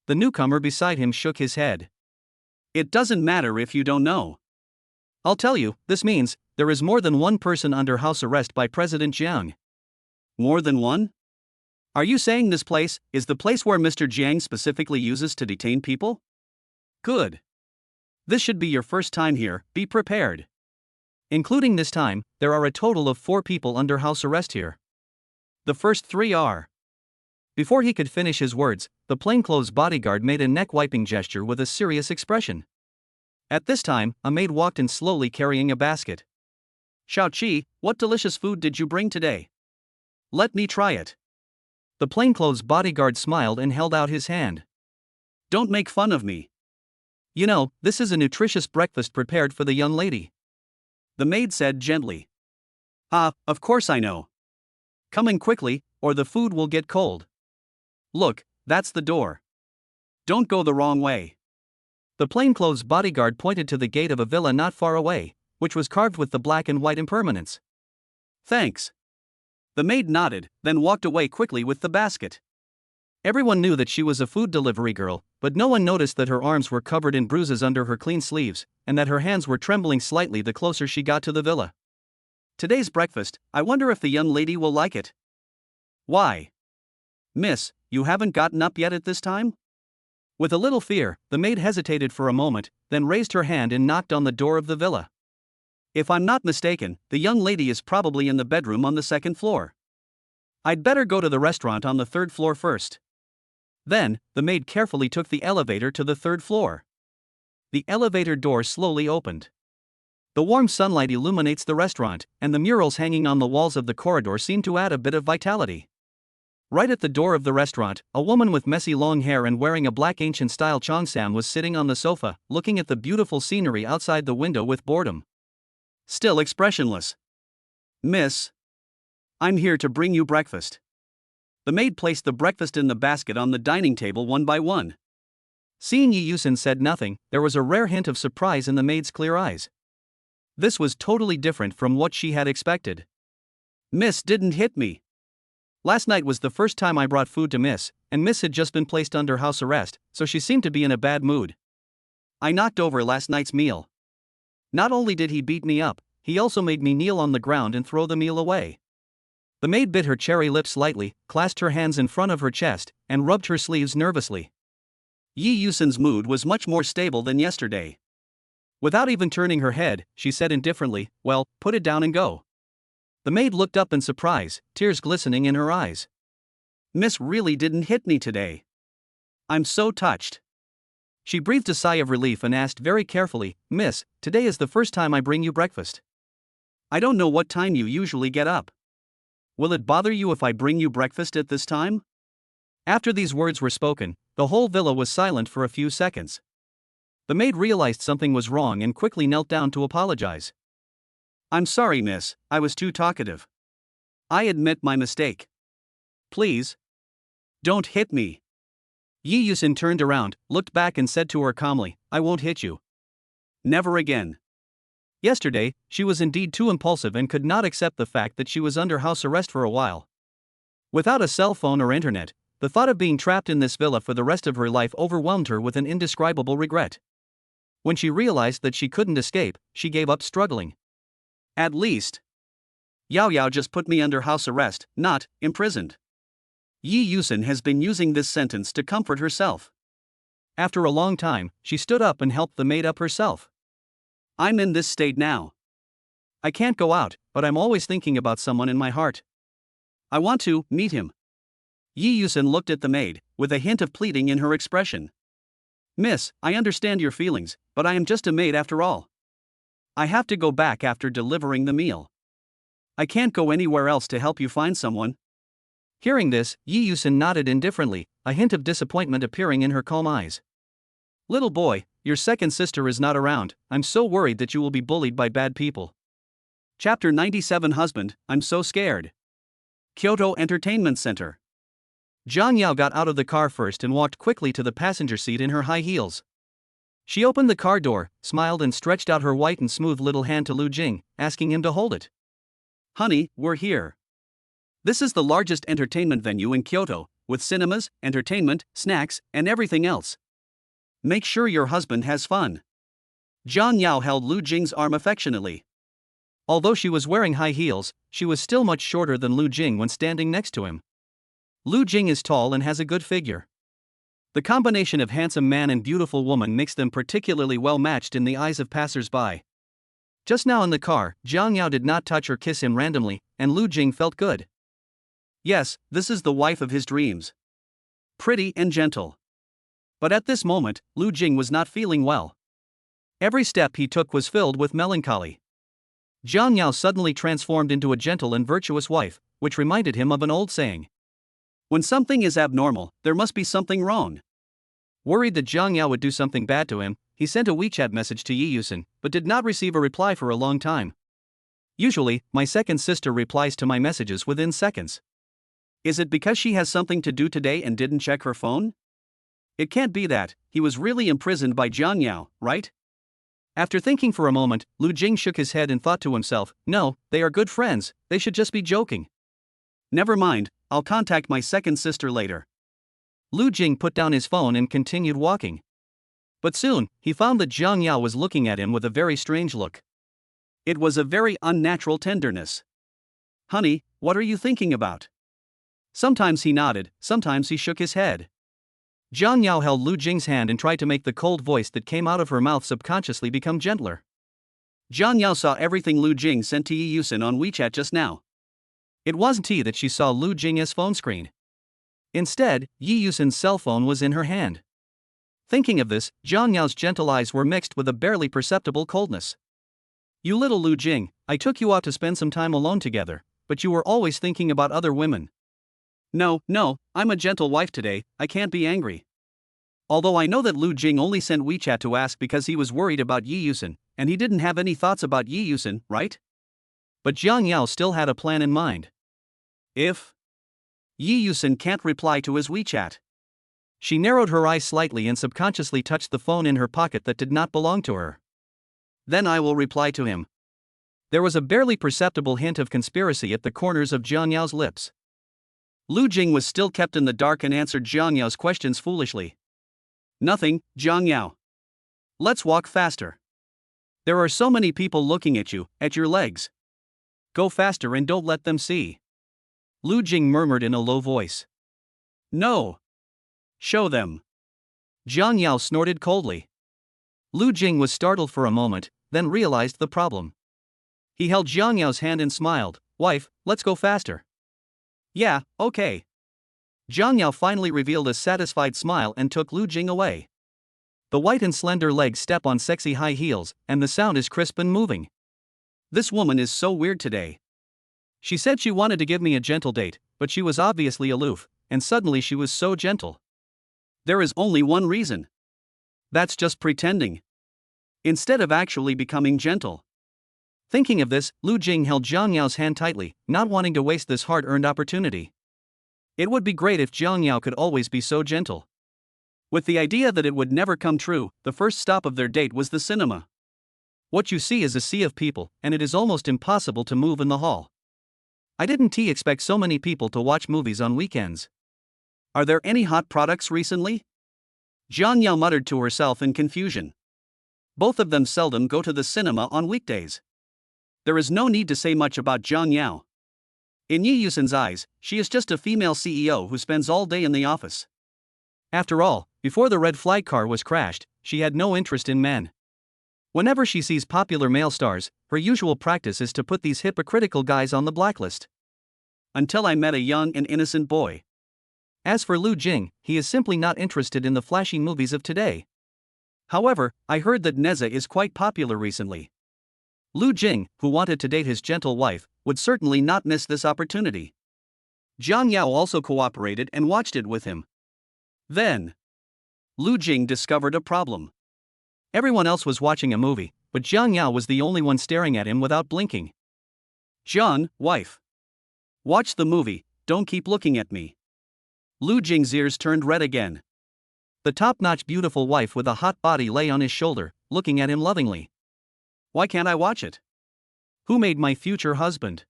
The newcomer beside him shook his head. It doesn't matter if you don't know. I'll tell you, this means there is more than one person under house arrest by President Jiang. More than one? Are you saying this place is the place where Mr. Jiang specifically uses to detain people? Good. This should be your first time here, be prepared. Including this time, there are a total of 4 people under house arrest here. The first 3 are. Before he could finish his words, the plainclothes bodyguard made a neck-wiping gesture with a serious expression. At this time, a maid walked in slowly carrying a basket. Xiaoqi, what delicious food did you bring today? Let me try it. The plainclothes bodyguard smiled and held out his hand. Don't make fun of me. You know, this is a nutritious breakfast prepared for the young lady. The maid said gently. Ah, of course I know. Come in quickly, or the food will get cold. Look, that's the door. Don't go the wrong way. The plainclothes bodyguard pointed to the gate of a villa not far away, which was carved with the black and white impermanence. Thanks. The maid nodded, then walked away quickly with the basket. Everyone knew that she was a food delivery girl, but no one noticed that her arms were covered in bruises under her clean sleeves, and that her hands were trembling slightly the closer she got to the villa. Today's breakfast, I wonder if the young lady will like it. Why? Miss, you haven't gotten up yet at this time? With a little fear, the maid hesitated for a moment, then raised her hand and knocked on the door of the villa. If I'm not mistaken, the young lady is probably in the bedroom on the second floor. I'd better go to the restaurant on the third floor first. Then, the maid carefully took the elevator to the third floor. The elevator door slowly opened. The warm sunlight illuminates the restaurant, and the murals hanging on the walls of the corridor seem to add a bit of vitality. Right at the door of the restaurant, a woman with messy long hair and wearing a black ancient-style cheongsam was sitting on the sofa, looking at the beautiful scenery outside the window with boredom. Still expressionless. Miss, I'm here to bring you breakfast. The maid placed the breakfast in the basket on the dining table one by one. Seeing Yi Yusin said nothing, there was a rare hint of surprise in the maid's clear eyes. This was totally different from what she had expected. Miss didn't hit me. Last night was the first time I brought food to Miss, and Miss had just been placed under house arrest, so she seemed to be in a bad mood. I knocked over last night's meal. Not only did he beat me up, he also made me kneel on the ground and throw the meal away. The maid bit her cherry lips slightly, clasped her hands in front of her chest, and rubbed her sleeves nervously. Yi Yusin's mood was much more stable than yesterday. Without even turning her head, she said indifferently, "Well, put it down and go." The maid looked up in surprise, tears glistening in her eyes. Miss really didn't hit me today. I'm so touched. She breathed a sigh of relief and asked very carefully, "Miss, today is the first time I bring you breakfast. I don't know what time you usually get up. Will it bother you if I bring you breakfast at this time?" After these words were spoken, the whole villa was silent for a few seconds. The maid realized something was wrong and quickly knelt down to apologize. I'm sorry, miss, I was too talkative. I admit my mistake. Please, don't hit me. Yi Yusin turned around, looked back and said to her calmly, I won't hit you. Never again. Yesterday, she was indeed too impulsive and could not accept the fact that she was under house arrest for a while. Without a cell phone or internet, the thought of being trapped in this villa for the rest of her life overwhelmed her with an indescribable regret. When she realized that she couldn't escape, she gave up struggling. At least, Yao Yao just put me under house arrest, not imprisoned. Yi Yusin has been using this sentence to comfort herself. After a long time, she stood up and helped the maid up herself. I'm in this state now. I can't go out, but I'm always thinking about someone in my heart. I want to meet him. Yi Yusin looked at the maid, with a hint of pleading in her expression. Miss, I understand your feelings, but I am just a maid after all. I have to go back after delivering the meal. I can't go anywhere else to help you find someone. Hearing this, Yi Yusin nodded indifferently, a hint of disappointment appearing in her calm eyes. Little boy, your second sister is not around, I'm so worried that you will be bullied by bad people. Chapter 97 Husband, I'm so scared. Kyoto Entertainment Center. Zhang Yao got out of the car first and walked quickly to the passenger seat in her high heels. She opened the car door, smiled and stretched out her white and smooth little hand to Lu Jing, asking him to hold it. Honey, we're here. This is the largest entertainment venue in Kyoto, with cinemas, entertainment, snacks, and everything else. Make sure your husband has fun. Zhang Yao held Lu Jing's arm affectionately. Although she was wearing high heels, she was still much shorter than Lu Jing when standing next to him. Lu Jing is tall and has a good figure. The combination of handsome man and beautiful woman makes them particularly well matched in the eyes of passers-by. Just now in the car, Zhang Yao did not touch or kiss him randomly, and Lu Jing felt good. Yes, this is the wife of his dreams. Pretty and gentle. But at this moment, Lu Jing was not feeling well. Every step he took was filled with melancholy. Zhang Yao suddenly transformed into a gentle and virtuous wife, which reminded him of an old saying. When something is abnormal, there must be something wrong. Worried that Zhang Yao would do something bad to him, he sent a WeChat message to Yi Yusin, but did not receive a reply for a long time. Usually, my second sister replies to my messages within seconds. Is it because she has something to do today and didn't check her phone? It can't be that, he was really imprisoned by Zhang Yao, right? After thinking for a moment, Lu Jing shook his head and thought to himself, no, they are good friends, they should just be joking. Never mind, I'll contact my second sister later. Lu Jing put down his phone and continued walking. But soon, he found that Jiang Yao was looking at him with a very strange look. It was a very unnatural tenderness. "Honey, what are you thinking about?" Sometimes he nodded, sometimes he shook his head. Jiang Yao held Lu Jing's hand and tried to make the cold voice that came out of her mouth subconsciously become gentler. Jiang Yao saw everything Lu Jing sent to Yi Yusin on WeChat just now. It wasn't he that she saw Lu Jing's phone screen. Instead, Yi Yusin's cell phone was in her hand. Thinking of this, Jiang Yao's gentle eyes were mixed with a barely perceptible coldness. "You little Lu Jing, I took you out to spend some time alone together, but you were always thinking about other women." No, I'm a gentle wife today, I can't be angry. Although I know that Lu Jing only sent WeChat to ask because he was worried about Yi Yusin, and he didn't have any thoughts about Yi Yusin, right? But Jiang Yao still had a plan in mind. If Yi Yusin can't reply to his WeChat. She narrowed her eyes slightly and subconsciously touched the phone in her pocket that did not belong to her. "Then I will reply to him." There was a barely perceptible hint of conspiracy at the corners of Jiang Yao's lips. Lu Jing was still kept in the dark and answered Jiang Yao's questions foolishly. "Nothing, Jiang Yao. Let's walk faster. There are so many people looking at you, at your legs. Go faster and don't let them see." Lu Jing murmured in a low voice. "No. Show them." Jiang Yao snorted coldly. Lu Jing was startled for a moment, then realized the problem. He held Jiang Yao's hand and smiled. "Wife, let's go faster." "Yeah, okay." Jiang Yao finally revealed a satisfied smile and took Lu Jing away. The white and slender legs step on sexy high heels, and the sound is crisp and moving. "This woman is so weird today. She said she wanted to give me a gentle date, but she was obviously aloof, and suddenly she was so gentle. There is only one reason. That's just pretending. Instead of actually becoming gentle." Thinking of this, Lu Jing held Jiang Yao's hand tightly, not wanting to waste this hard-earned opportunity. It would be great if Jiang Yao could always be so gentle. With the idea that it would never come true, the first stop of their date was the cinema. What you see is a sea of people, and it is almost impossible to move in the hall. I didn't expect so many people to watch movies on weekends. Are there any hot products recently? Jiang Yao muttered to herself in confusion. Both of them seldom go to the cinema on weekdays. There is no need to say much about Jiang Yao. In Yi Yusin's eyes, she is just a female CEO who spends all day in the office. After all, before the red flag car was crashed, she had no interest in men. Whenever she sees popular male stars, her usual practice is to put these hypocritical guys on the blacklist. Until I met a young and innocent boy. As for Lu Jing, he is simply not interested in the flashy movies of today. However, I heard that Neza is quite popular recently. Lu Jing, who wanted to date his gentle wife, would certainly not miss this opportunity. Jiang Yao also cooperated and watched it with him. Then, Lu Jing discovered a problem. Everyone else was watching a movie, but Jiang Yao was the only one staring at him without blinking. "Jiang, wife. Watch the movie, don't keep looking at me." Lu Jing's ears turned red again. The top-notch beautiful wife with a hot body lay on his shoulder, looking at him lovingly. "Why can't I watch it? Who made my future husband?"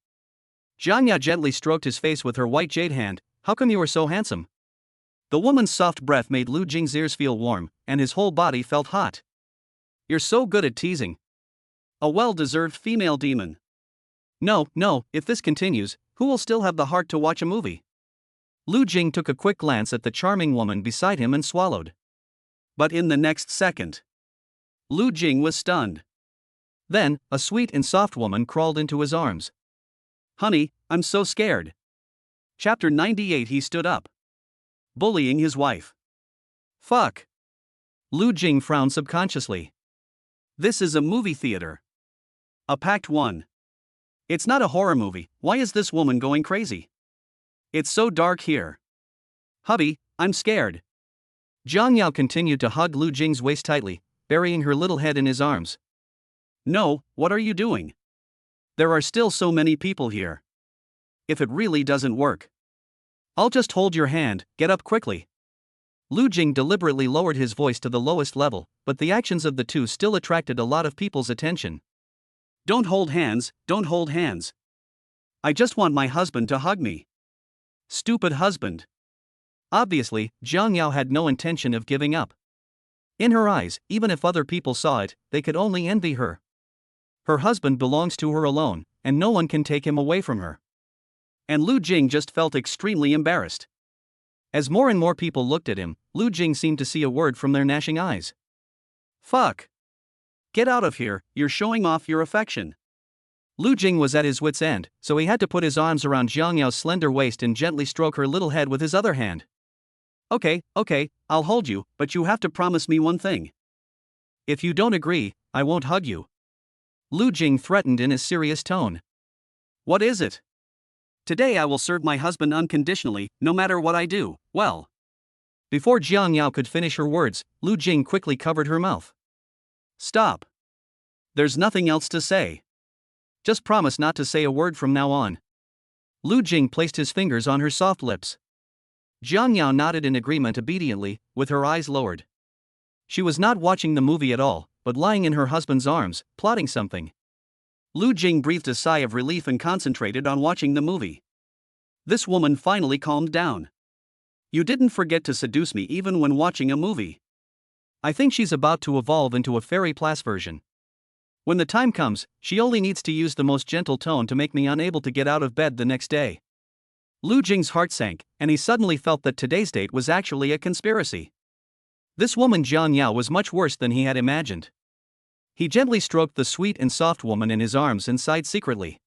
Jiang Yao gently stroked his face with her white jade hand. "How come you are so handsome?" The woman's soft breath made Lu Jing's ears feel warm, and his whole body felt hot. "You're so good at teasing. A well-deserved female demon." No, if this continues, who will still have the heart to watch a movie? Lu Jing took a quick glance at the charming woman beside him and swallowed. But in the next second, Lu Jing was stunned. Then, a sweet and soft woman crawled into his arms. "Honey, I'm so scared." Chapter 98. He stood up. Bullying his wife. Fuck. Lu Jing frowned subconsciously. This is a movie theater. A packed one. It's not a horror movie. Why is this woman going crazy? It's so dark here. Hubby, I'm scared. Jiang Yao continued to hug Lu Jing's waist tightly, burying her little head in his arms. No, what are you doing? There are still so many people here. If it really doesn't work, I'll just hold your hand, get up quickly. Lu Jing deliberately lowered his voice to the lowest level, but the actions of the two still attracted a lot of people's attention. Don't hold hands, don't hold hands. I just want my husband to hug me. Stupid husband. Obviously, Jiang Yao had no intention of giving up. In her eyes, even if other people saw it, they could only envy her. Her husband belongs to her alone, and no one can take him away from her. And Lu Jing just felt extremely embarrassed. As more and more people looked at him, Lu Jing seemed to see a word from their gnashing eyes. Fuck. Get out of here, you're showing off your affection. Lu Jing was at his wit's end, so he had to put his arms around Jiang Yao's slender waist and gently stroke her little head with his other hand. Okay, I'll hold you, but you have to promise me one thing. If you don't agree, I won't hug you. Lu Jing threatened in a serious tone. What is it? Today I will serve my husband unconditionally, no matter what I do, well. Before Jiang Yao could finish her words, Lu Jing quickly covered her mouth. Stop. There's nothing else to say. Just promise not to say a word from now on. Lu Jing placed his fingers on her soft lips. Jiang Yao nodded in agreement obediently, with her eyes lowered. She was not watching the movie at all, but lying in her husband's arms, plotting something. Lu Jing breathed a sigh of relief and concentrated on watching the movie. This woman finally calmed down. You didn't forget to seduce me even when watching a movie. I think she's about to evolve into a fairy plus version. When the time comes, she only needs to use the most gentle tone to make me unable to get out of bed the next day. Lu Jing's heart sank, and he suddenly felt that today's date was actually a conspiracy. This woman Jiang Yao was much worse than he had imagined. He gently stroked the sweet and soft woman in his arms and sighed secretly.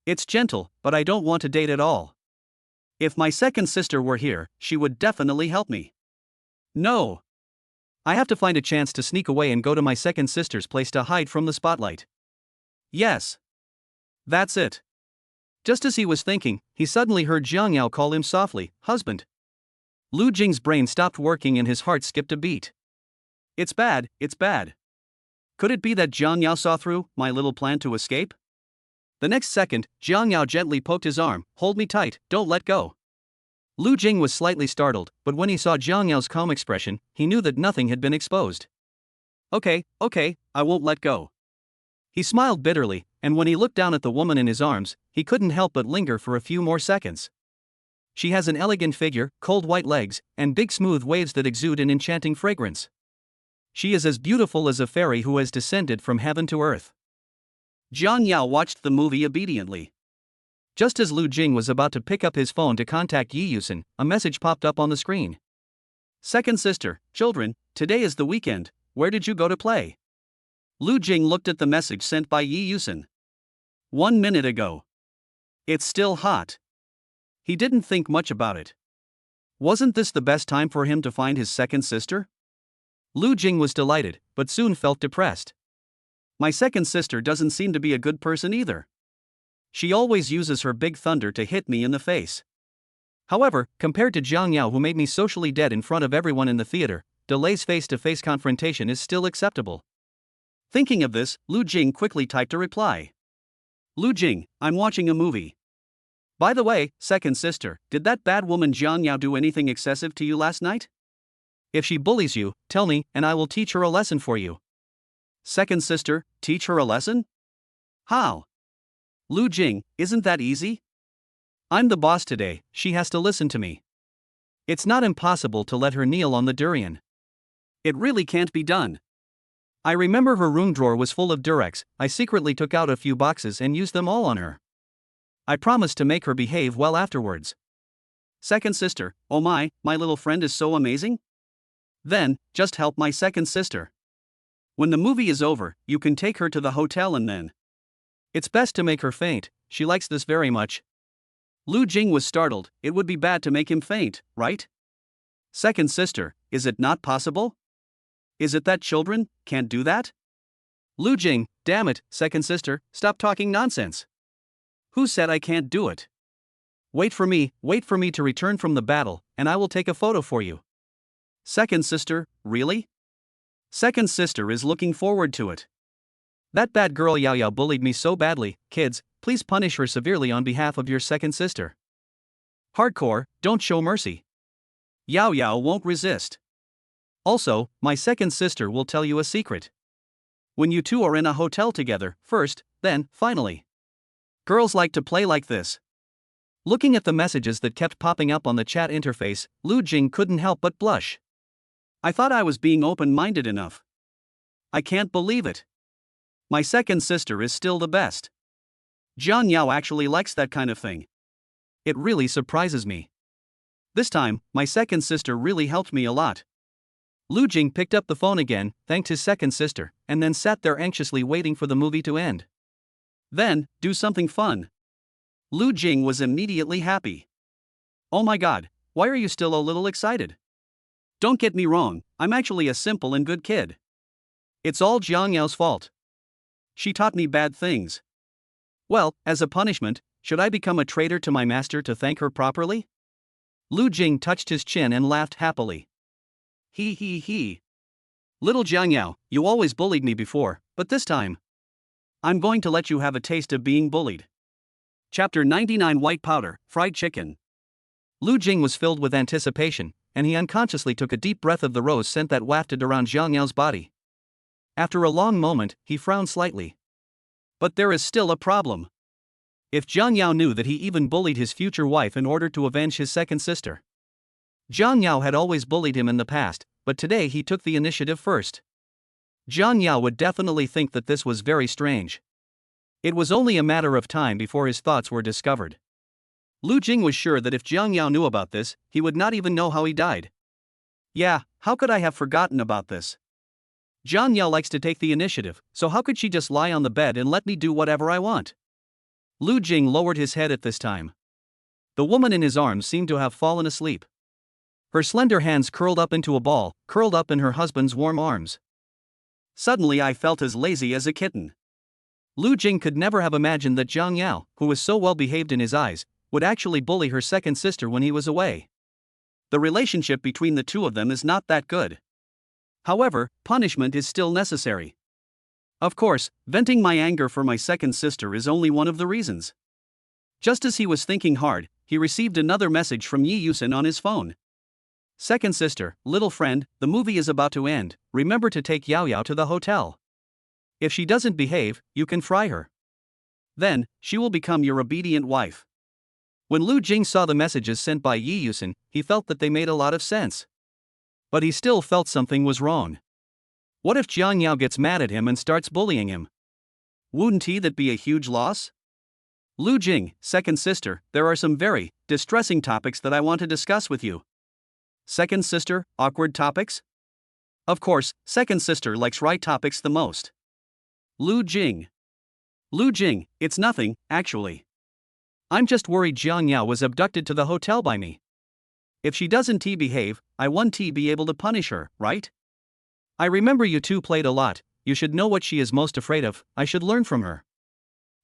It's gentle, but I don't want to date at all. If my second sister were here, she would definitely help me. No. I have to find a chance to sneak away and go to my second sister's place to hide from the spotlight. Yes. That's it. Just as he was thinking, he suddenly heard Jiang Yao call him softly, husband. Lu Jing's brain stopped working and his heart skipped a beat. It's bad. Could it be that Jiang Yao saw through my little plan to escape? The next second, Jiang Yao gently poked his arm. Hold me tight, don't let go. Lu Jing was slightly startled, but when he saw Jiang Yao's calm expression, he knew that nothing had been exposed. Okay, I won't let go. He smiled bitterly, and when he looked down at the woman in his arms, he couldn't help but linger for a few more seconds. She has an elegant figure, cold white legs, and big smooth waves that exude an enchanting fragrance. She is as beautiful as a fairy who has descended from heaven to earth. Jiang Yao watched the movie obediently. Just as Lu Jing was about to pick up his phone to contact Yi Yusen, a message popped up on the screen. Second sister, children, today is the weekend, where did you go to play? Lu Jing looked at the message sent by Yi Yusen. 1 minute ago. It's still hot. He didn't think much about it. Wasn't this the best time for him to find his second sister? Lu Jing was delighted, but soon felt depressed. My second sister doesn't seem to be a good person either. She always uses her big thunder to hit me in the face. However, compared to Jiang Yao, who made me socially dead in front of everyone in the theater, Delay's face-to-face confrontation is still acceptable. Thinking of this, Lu Jing quickly typed a reply. Lu Jing, I'm watching a movie. By the way, second sister, did that bad woman Jiang Yao do anything excessive to you last night? If she bullies you, tell me, and I will teach her a lesson for you. Second sister, teach her a lesson? How? Lu Jing, isn't that easy? I'm the boss today, she has to listen to me. It's not impossible to let her kneel on the durian. It really can't be done. I remember her room drawer was full of Durex. I secretly took out a few boxes and used them all on her. I promised to make her behave well afterwards. Second sister, oh my little friend is so amazing? Then, just help my second sister. When the movie is over, you can take her to the hotel and then. It's best to make her faint, she likes this very much. Lu Jing was startled, it would be bad to make him faint, right? Second sister, is it not possible? Is it that children can't do that? Lu Jing, damn it, second sister, stop talking nonsense. Who said I can't do it? Wait for me to return from the battle, and I will take a photo for you. Second sister, really? Second sister is looking forward to it. That bad girl Yao Yao bullied me so badly, kids, please punish her severely on behalf of your second sister. Hardcore, don't show mercy. Yao Yao won't resist. Also, my second sister will tell you a secret. When you two are in a hotel together, first, then, finally. Girls like to play like this. Looking at the messages that kept popping up on the chat interface, Lu Jing couldn't help but blush. I thought I was being open-minded enough. I can't believe it. My second sister is still the best. Jiang Yao actually likes that kind of thing. It really surprises me. This time, my second sister really helped me a lot. Lu Jing picked up the phone again, thanked his second sister, and then sat there anxiously waiting for the movie to end. Then, do something fun. Lu Jing was immediately happy. Oh my god, why are you still a little excited? Don't get me wrong, I'm actually a simple and good kid. It's all Jiang Yao's fault. She taught me bad things. Well, as a punishment, should I become a traitor to my master to thank her properly? Lu Jing touched his chin and laughed happily. He. Little Jiang Yao, you always bullied me before, but this time, I'm going to let you have a taste of being bullied. Chapter 99 White Powder, Fried Chicken. Lu Jing was filled with anticipation, and he unconsciously took a deep breath of the rose scent that wafted around Jiang Yao's body. After a long moment, he frowned slightly. But there is still a problem. If Jiang Yao knew that he even bullied his future wife in order to avenge his second sister. Jiang Yao had always bullied him in the past, but today he took the initiative first. Jiang Yao would definitely think that this was very strange. It was only a matter of time before his thoughts were discovered. Lu Jing was sure that if Jiang Yao knew about this, he would not even know how he died. Yeah, how could I have forgotten about this? Jiang Yao likes to take the initiative, so how could she just lie on the bed and let me do whatever I want? Lu Jing lowered his head at this time. The woman in his arms seemed to have fallen asleep. Her slender hands curled up into a ball, curled up in her husband's warm arms. Suddenly I felt as lazy as a kitten. Lu Jing could never have imagined that Jiang Yao, who was so well behaved in his eyes, would actually bully her second sister when he was away. The relationship between the two of them is not that good. However, punishment is still necessary. Of course, venting my anger for my second sister is only one of the reasons. Just as he was thinking hard, he received another message from Yi Yusen on his phone. Second sister, little friend, the movie is about to end, remember to take Yao Yao to the hotel. If she doesn't behave, you can fry her. Then, she will become your obedient wife. When Lu Jing saw the messages sent by Yi Yusen, he felt that they made a lot of sense. But he still felt something was wrong. What if Jiang Yao gets mad at him and starts bullying him? Wouldn't that be a huge loss? Lu Jing, second sister, there are some very distressing topics that I want to discuss with you. Second sister, awkward topics? Of course, second sister likes right topics the most. Lu Jing, it's nothing, actually. I'm just worried Jiang Yao was abducted to the hotel by me. If she doesn't behave, I won't be able to punish her, right? I remember you two played a lot, you should know what she is most afraid of, I should learn from her.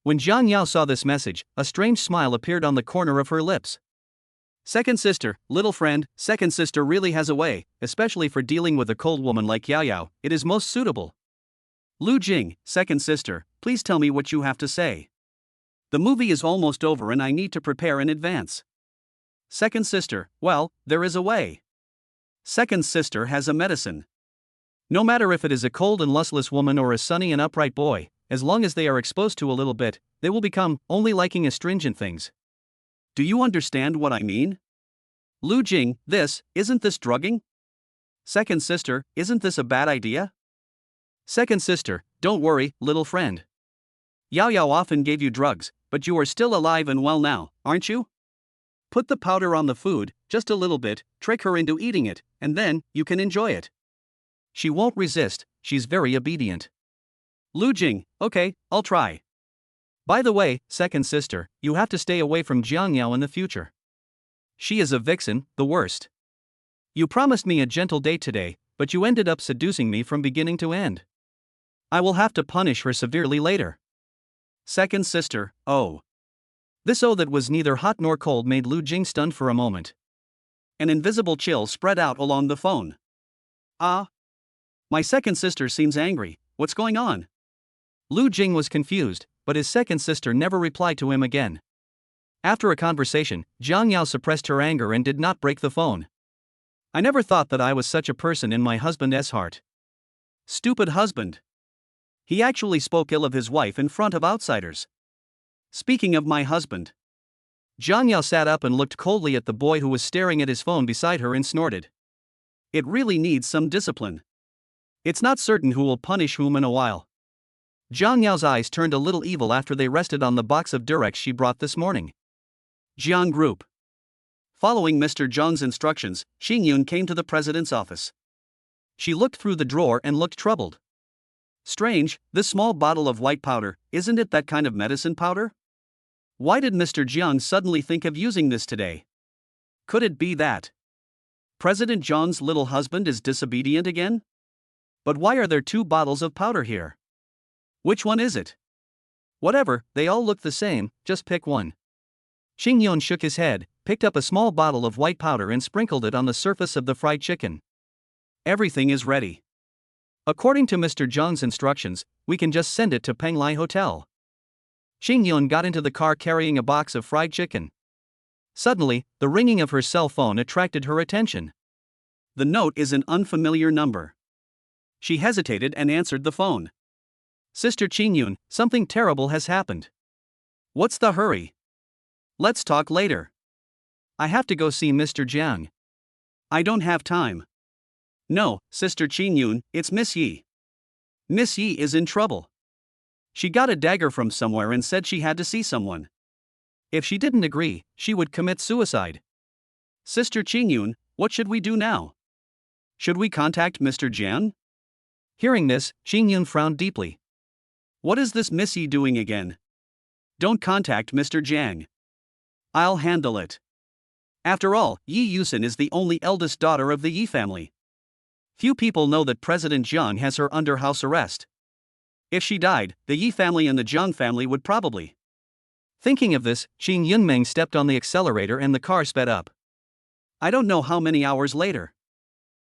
When Jiang Yao saw this message, a strange smile appeared on the corner of her lips. Second sister, little friend, second sister really has a way, especially for dealing with a cold woman like Yao Yao, it is most suitable. Lu Jing, second sister, please tell me what you have to say. The movie is almost over and I need to prepare in advance. Second sister, well, there is a way. Second sister has a medicine. No matter if it is a cold and lustless woman or a sunny and upright boy, as long as they are exposed to a little bit, they will become only liking astringent things. Do you understand what I mean? Lu Jing, isn't this drugging? Second sister, isn't this a bad idea? Second sister, don't worry, little friend. Yao Yao often gave you drugs, but you are still alive and well now, aren't you? Put the powder on the food, just a little bit, trick her into eating it, and then, you can enjoy it. She won't resist, she's very obedient. Lu Jing, okay, I'll try. By the way, second sister, you have to stay away from Jiang Yao in the future. She is a vixen, the worst. You promised me a gentle date today, but you ended up seducing me from beginning to end. I will have to punish her severely later. Second sister, oh. This oh that was neither hot nor cold made Lu Jing stunned for a moment. An invisible chill spread out along the phone. My second sister seems angry, what's going on? Lu Jing was confused, but his second sister never replied to him again. After a conversation, Jiang Yao suppressed her anger and did not break the phone. I never thought that I was such a person in my husband's heart. Stupid husband. He actually spoke ill of his wife in front of outsiders. Speaking of my husband. Jiang Yao sat up and looked coldly at the boy who was staring at his phone beside her and snorted. It really needs some discipline. It's not certain who will punish whom in a while. Jiang Yao's eyes turned a little evil after they rested on the box of Durex she brought this morning. Jiang Group. Following Mr. Zhang's instructions, Xing Yun came to the president's office. She looked through the drawer and looked troubled. Strange, this small bottle of white powder, isn't it that kind of medicine powder? Why did Mr. Jiang suddenly think of using this today? Could it be that President Zhang's little husband is disobedient again? But why are there 2 bottles of powder here? Which one is it? Whatever, they all look the same, just pick one. Xing Yun shook his head, picked up a small bottle of white powder and sprinkled it on the surface of the fried chicken. Everything is ready. According to Mr. Zhang's instructions, we can just send it to Penglai Hotel. Xing Yun got into the car carrying a box of fried chicken. Suddenly, the ringing of her cell phone attracted her attention. The note is an unfamiliar number. She hesitated and answered the phone. Sister Xing Yun, something terrible has happened. What's the hurry? Let's talk later. I have to go see Mr. Jiang. I don't have time. No, Sister Xing Yun, it's Miss Yi. Miss Yi is in trouble. She got a dagger from somewhere and said she had to see someone. If she didn't agree, she would commit suicide. Sister Xing Yun, what should we do now? Should we contact Mr. Jiang? Hearing this, Xing Yun frowned deeply. What is this Miss Yi doing again? Don't contact Mr. Jiang. I'll handle it. After all, Yi Yusin is the only eldest daughter of the Yi family. Few people know that President Jiang has her under house arrest. If she died, the Yi family and the Jiang family would probably. Thinking of this, Xing Yunmeng stepped on the accelerator and the car sped up. I don't know how many hours later.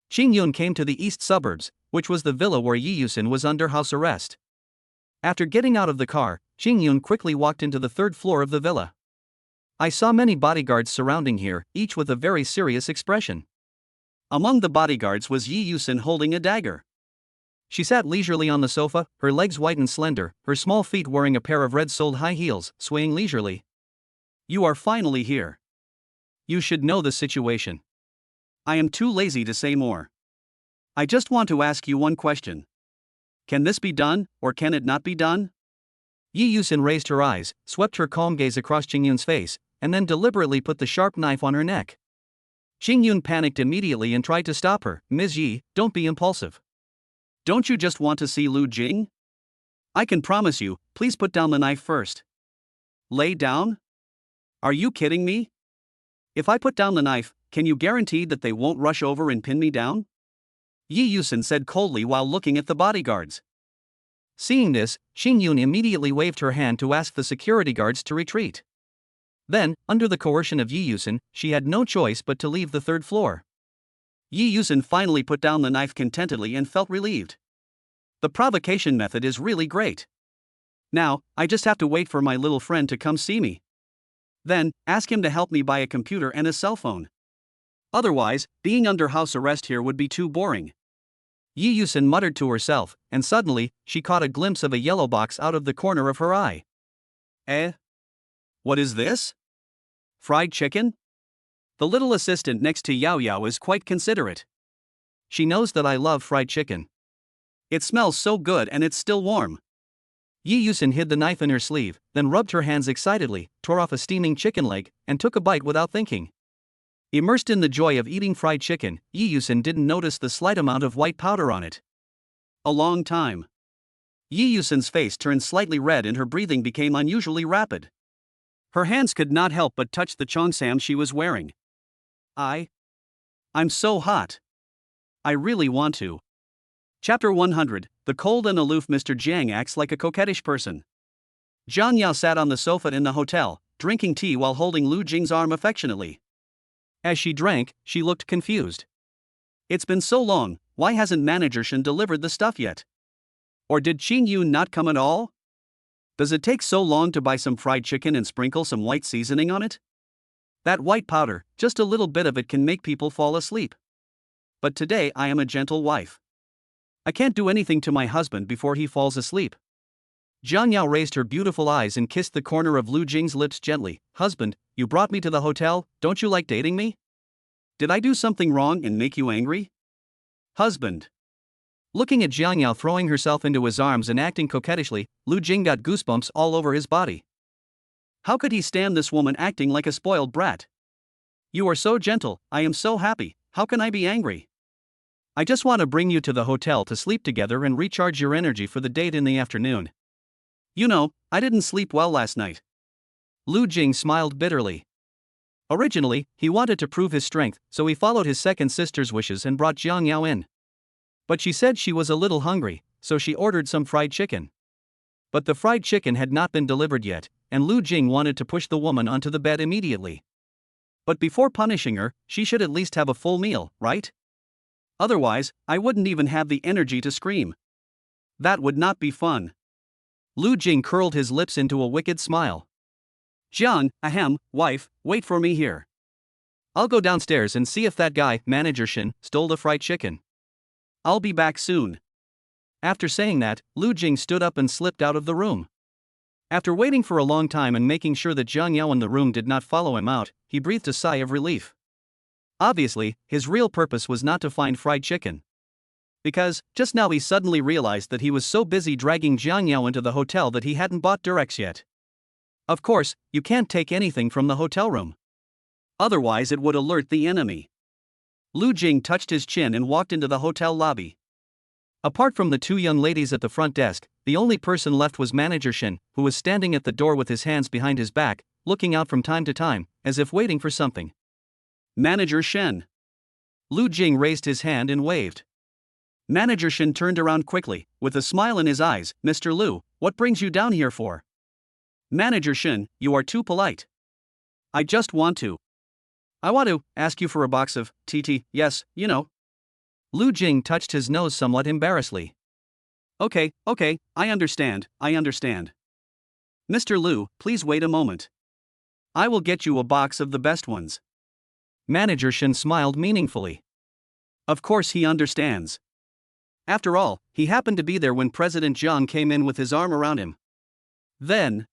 Xing Yun came to the east suburbs, which was the villa where Yi Yusin was under house arrest. After getting out of the car, Xing Yun quickly walked into the 3rd floor of the villa. I saw many bodyguards surrounding here, each with a very serious expression. Among the bodyguards was Yi Yusin holding a dagger. She sat leisurely on the sofa, her legs white and slender, her small feet wearing a pair of red-soled high heels, swaying leisurely. You are finally here. You should know the situation. I am too lazy to say more. I just want to ask you one question. Can this be done, or can it not be done? Yi Yusin raised her eyes, swept her calm gaze across Xing Yun's face, and then deliberately put the sharp knife on her neck. Xing Yun panicked immediately and tried to stop her. Ms. Yi, don't be impulsive. Don't you just want to see Lu Jing? I can promise you, please put down the knife first. Lay down? Are you kidding me? If I put down the knife, can you guarantee that they won't rush over and pin me down? Yi Yusin said coldly while looking at the bodyguards. Seeing this, Xing Yun immediately waved her hand to ask the security guards to retreat. Then, under the coercion of Yi Yusin, she had no choice but to leave the 3rd floor. Yi Yusin finally put down the knife contentedly and felt relieved. The provocation method is really great. Now, I just have to wait for my little friend to come see me. Then, ask him to help me buy a computer and a cell phone. Otherwise, being under house arrest here would be too boring. Yi Yusin muttered to herself, and suddenly, she caught a glimpse of a yellow box out of the corner of her eye. Eh? What is this? Fried chicken? The little assistant next to Yao Yao is quite considerate. She knows that I love fried chicken. It smells so good and it's still warm. Yi Yusin hid the knife in her sleeve, then rubbed her hands excitedly, tore off a steaming chicken leg, and took a bite without thinking. Immersed in the joy of eating fried chicken, Yi Yusin didn't notice the slight amount of white powder on it. A long time. Yi Yusin's face turned slightly red and her breathing became unusually rapid. Her hands could not help but touch the cheongsam she was wearing. I'm so hot. I really want to. Chapter 100, The Cold and Aloof Mr. Jiang acts like a coquettish person. Jiang Yao sat on the sofa in the hotel, drinking tea while holding Lu Jing's arm affectionately. As she drank, she looked confused. It's been so long, why hasn't Manager Shen delivered the stuff yet? Or did Xing Yun not come at all? Does it take so long to buy some fried chicken and sprinkle some white seasoning on it? That white powder, just a little bit of it can make people fall asleep. But today I am a gentle wife. I can't do anything to my husband before he falls asleep. Jiang Yao raised her beautiful eyes and kissed the corner of Lu Jing's lips gently. Husband, you brought me to the hotel, don't you like dating me? Did I do something wrong and make you angry? Husband. Looking at Jiang Yao throwing herself into his arms and acting coquettishly, Lu Jing got goosebumps all over his body. How could he stand this woman acting like a spoiled brat? You are so gentle, I am so happy, how can I be angry? I just want to bring you to the hotel to sleep together and recharge your energy for the date in the afternoon. You know, I didn't sleep well last night. Lu Jing smiled bitterly. Originally, he wanted to prove his strength, so he followed his second sister's wishes and brought Jiang Yao in. But she said she was a little hungry, so she ordered some fried chicken. But the fried chicken had not been delivered yet, and Lu Jing wanted to push the woman onto the bed immediately. But before punishing her, she should at least have a full meal, right? Otherwise, I wouldn't even have the energy to scream. That would not be fun. Lu Jing curled his lips into a wicked smile. Jiang, ahem, wife, wait for me here. I'll go downstairs and see if that guy, Manager Shin, stole the fried chicken. I'll be back soon. After saying that, Lu Jing stood up and slipped out of the room. After waiting for a long time and making sure that Jiang Yao in the room did not follow him out, he breathed a sigh of relief. Obviously, his real purpose was not to find fried chicken. Because, just now he suddenly realized that he was so busy dragging Jiang Yao into the hotel that he hadn't bought directs yet. Of course, you can't take anything from the hotel room. Otherwise it would alert the enemy. Lu Jing touched his chin and walked into the hotel lobby. Apart from the two young ladies at the front desk, the only person left was Manager Shin, who was standing at the door with his hands behind his back, looking out from time to time, as if waiting for something. Manager Shin. Lu Jing raised his hand and waved. Manager Shin turned around quickly, with a smile in his eyes. Mr. Lu, what brings you down here for? Manager Shin, you are too polite. I want to ask you for a box of TT, yes, you know. Lu Jing touched his nose somewhat embarrassedly. Okay, I understand. Mr. Lu, please wait a moment. I will get you a box of the best ones. Manager Shin smiled meaningfully. Of course he understands. After all, he happened to be there when President Jiang came in with his arm around him. Then,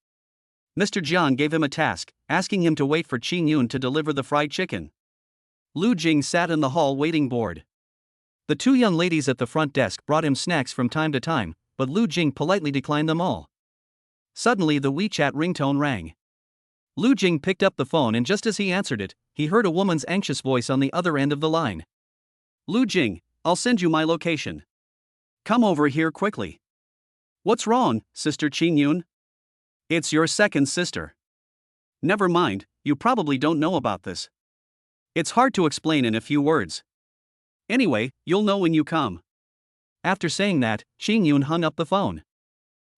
Mr. Jiang gave him a task, asking him to wait for Qing Yun to deliver the fried chicken. Lu Jing sat in the hall waiting bored. The two young ladies at the front desk brought him snacks from time to time, but Lu Jing politely declined them all. Suddenly the WeChat ringtone rang. Lu Jing picked up the phone and just as he answered it, he heard a woman's anxious voice on the other end of the line. Lu Jing, I'll send you my location. Come over here quickly. What's wrong, Sister Qing Yun? It's your second sister. Never mind, you probably don't know about this. It's hard to explain in a few words. Anyway, you'll know when you come. After saying that, Qing Yun hung up the phone.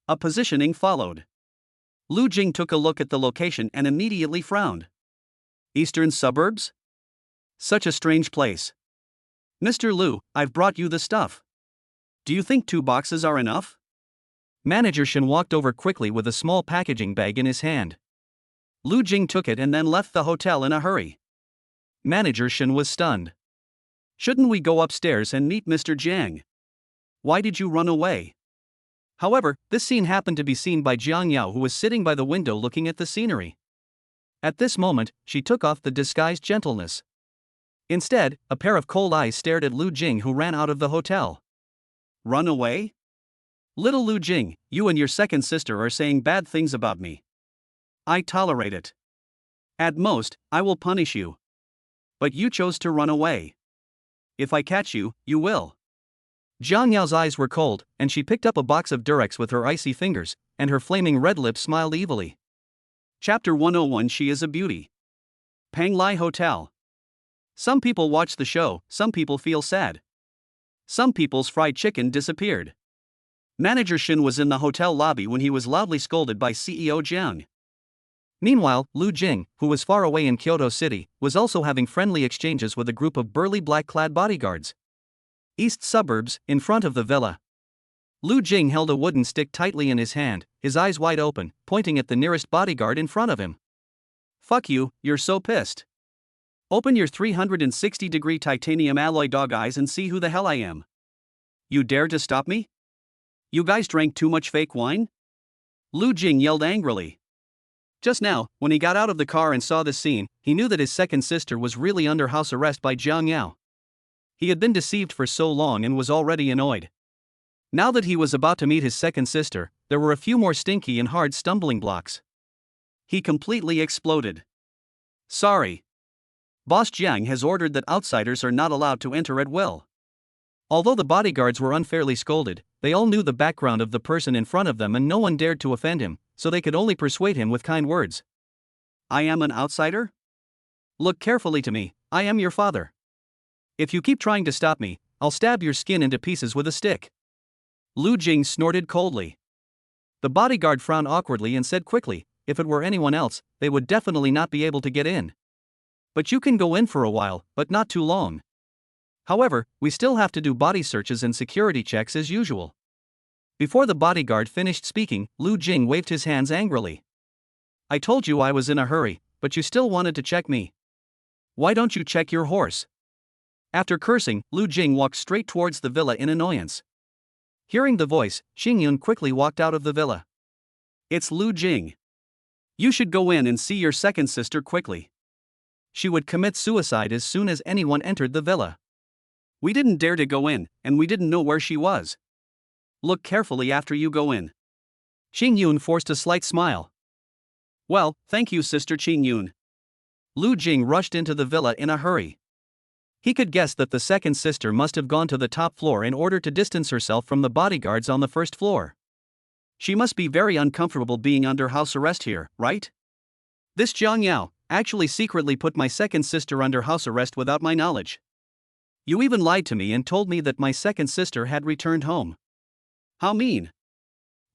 A positioning followed. Lu Jing took a look at the location and immediately frowned. Eastern suburbs? Such a strange place. Mr. Lu, I've brought you the stuff. Do you think 2 boxes are enough? Manager Shin walked over quickly with a small packaging bag in his hand. Lu Jing took it and then left the hotel in a hurry. Manager Shin was stunned. Shouldn't we go upstairs and meet Mr. Jiang? Why did you run away? However, this scene happened to be seen by Jiang Yao, who was sitting by the window looking at the scenery. At this moment, she took off the disguised gentleness. Instead, a pair of cold eyes stared at Lu Jing, who ran out of the hotel. Run away? Little Lu Jing, you and your second sister are saying bad things about me. I tolerate it. At most, I will punish you. But you chose to run away. If I catch you, you will. Jiang Yao's eyes were cold, and she picked up a box of Durex with her icy fingers, and her flaming red lips smiled evilly. Chapter 101. She is a beauty. Pang Lai Hotel. Some people watch the show, some people feel sad. Some people's fried chicken disappeared. Manager Shin was in the hotel lobby when he was loudly scolded by CEO Jiang. Meanwhile, Lu Jing, who was far away in Kyoto City, was also having friendly exchanges with a group of burly black-clad bodyguards. East suburbs, in front of the villa. Lu Jing held a wooden stick tightly in his hand, his eyes wide open, pointing at the nearest bodyguard in front of him. Fuck you, you're so pissed. Open your 360-degree titanium alloy dog eyes and see who the hell I am. You dare to stop me? You guys drank too much fake wine? Lu Jing yelled angrily. Just now, when he got out of the car and saw this scene, he knew that his second sister was really under house arrest by Jiang Yao. He had been deceived for so long and was already annoyed. Now that he was about to meet his second sister, there were a few more stinky and hard stumbling blocks. He completely exploded. Sorry. Boss Jiang has ordered that outsiders are not allowed to enter at will. Although the bodyguards were unfairly scolded, they all knew the background of the person in front of them and no one dared to offend him, so they could only persuade him with kind words. I am an outsider? Look carefully to me, I am your father. If you keep trying to stop me, I'll stab your skin into pieces with a stick. Lu Jing snorted coldly. The bodyguard frowned awkwardly and said quickly, if it were anyone else, they would definitely not be able to get in. But you can go in for a while, but not too long. However, we still have to do body searches and security checks as usual. Before the bodyguard finished speaking, Lu Jing waved his hands angrily. I told you I was in a hurry, but you still wanted to check me. Why don't you check your horse? After cursing, Lu Jing walked straight towards the villa in annoyance. Hearing the voice, Xingyun quickly walked out of the villa. It's Lu Jing. You should go in and see your second sister quickly. She would commit suicide as soon as anyone entered the villa. We didn't dare to go in, and we didn't know where she was. Look carefully after you go in. Xingyun forced a slight smile. Well, thank you, Sister Xingyun. Lu Jing rushed into the villa in a hurry. He could guess that the second sister must have gone to the top floor in order to distance herself from the bodyguards on the first floor. She must be very uncomfortable being under house arrest here, right? This Jiang Yao actually secretly put my second sister under house arrest without my knowledge. You even lied to me and told me that my second sister had returned home. How mean.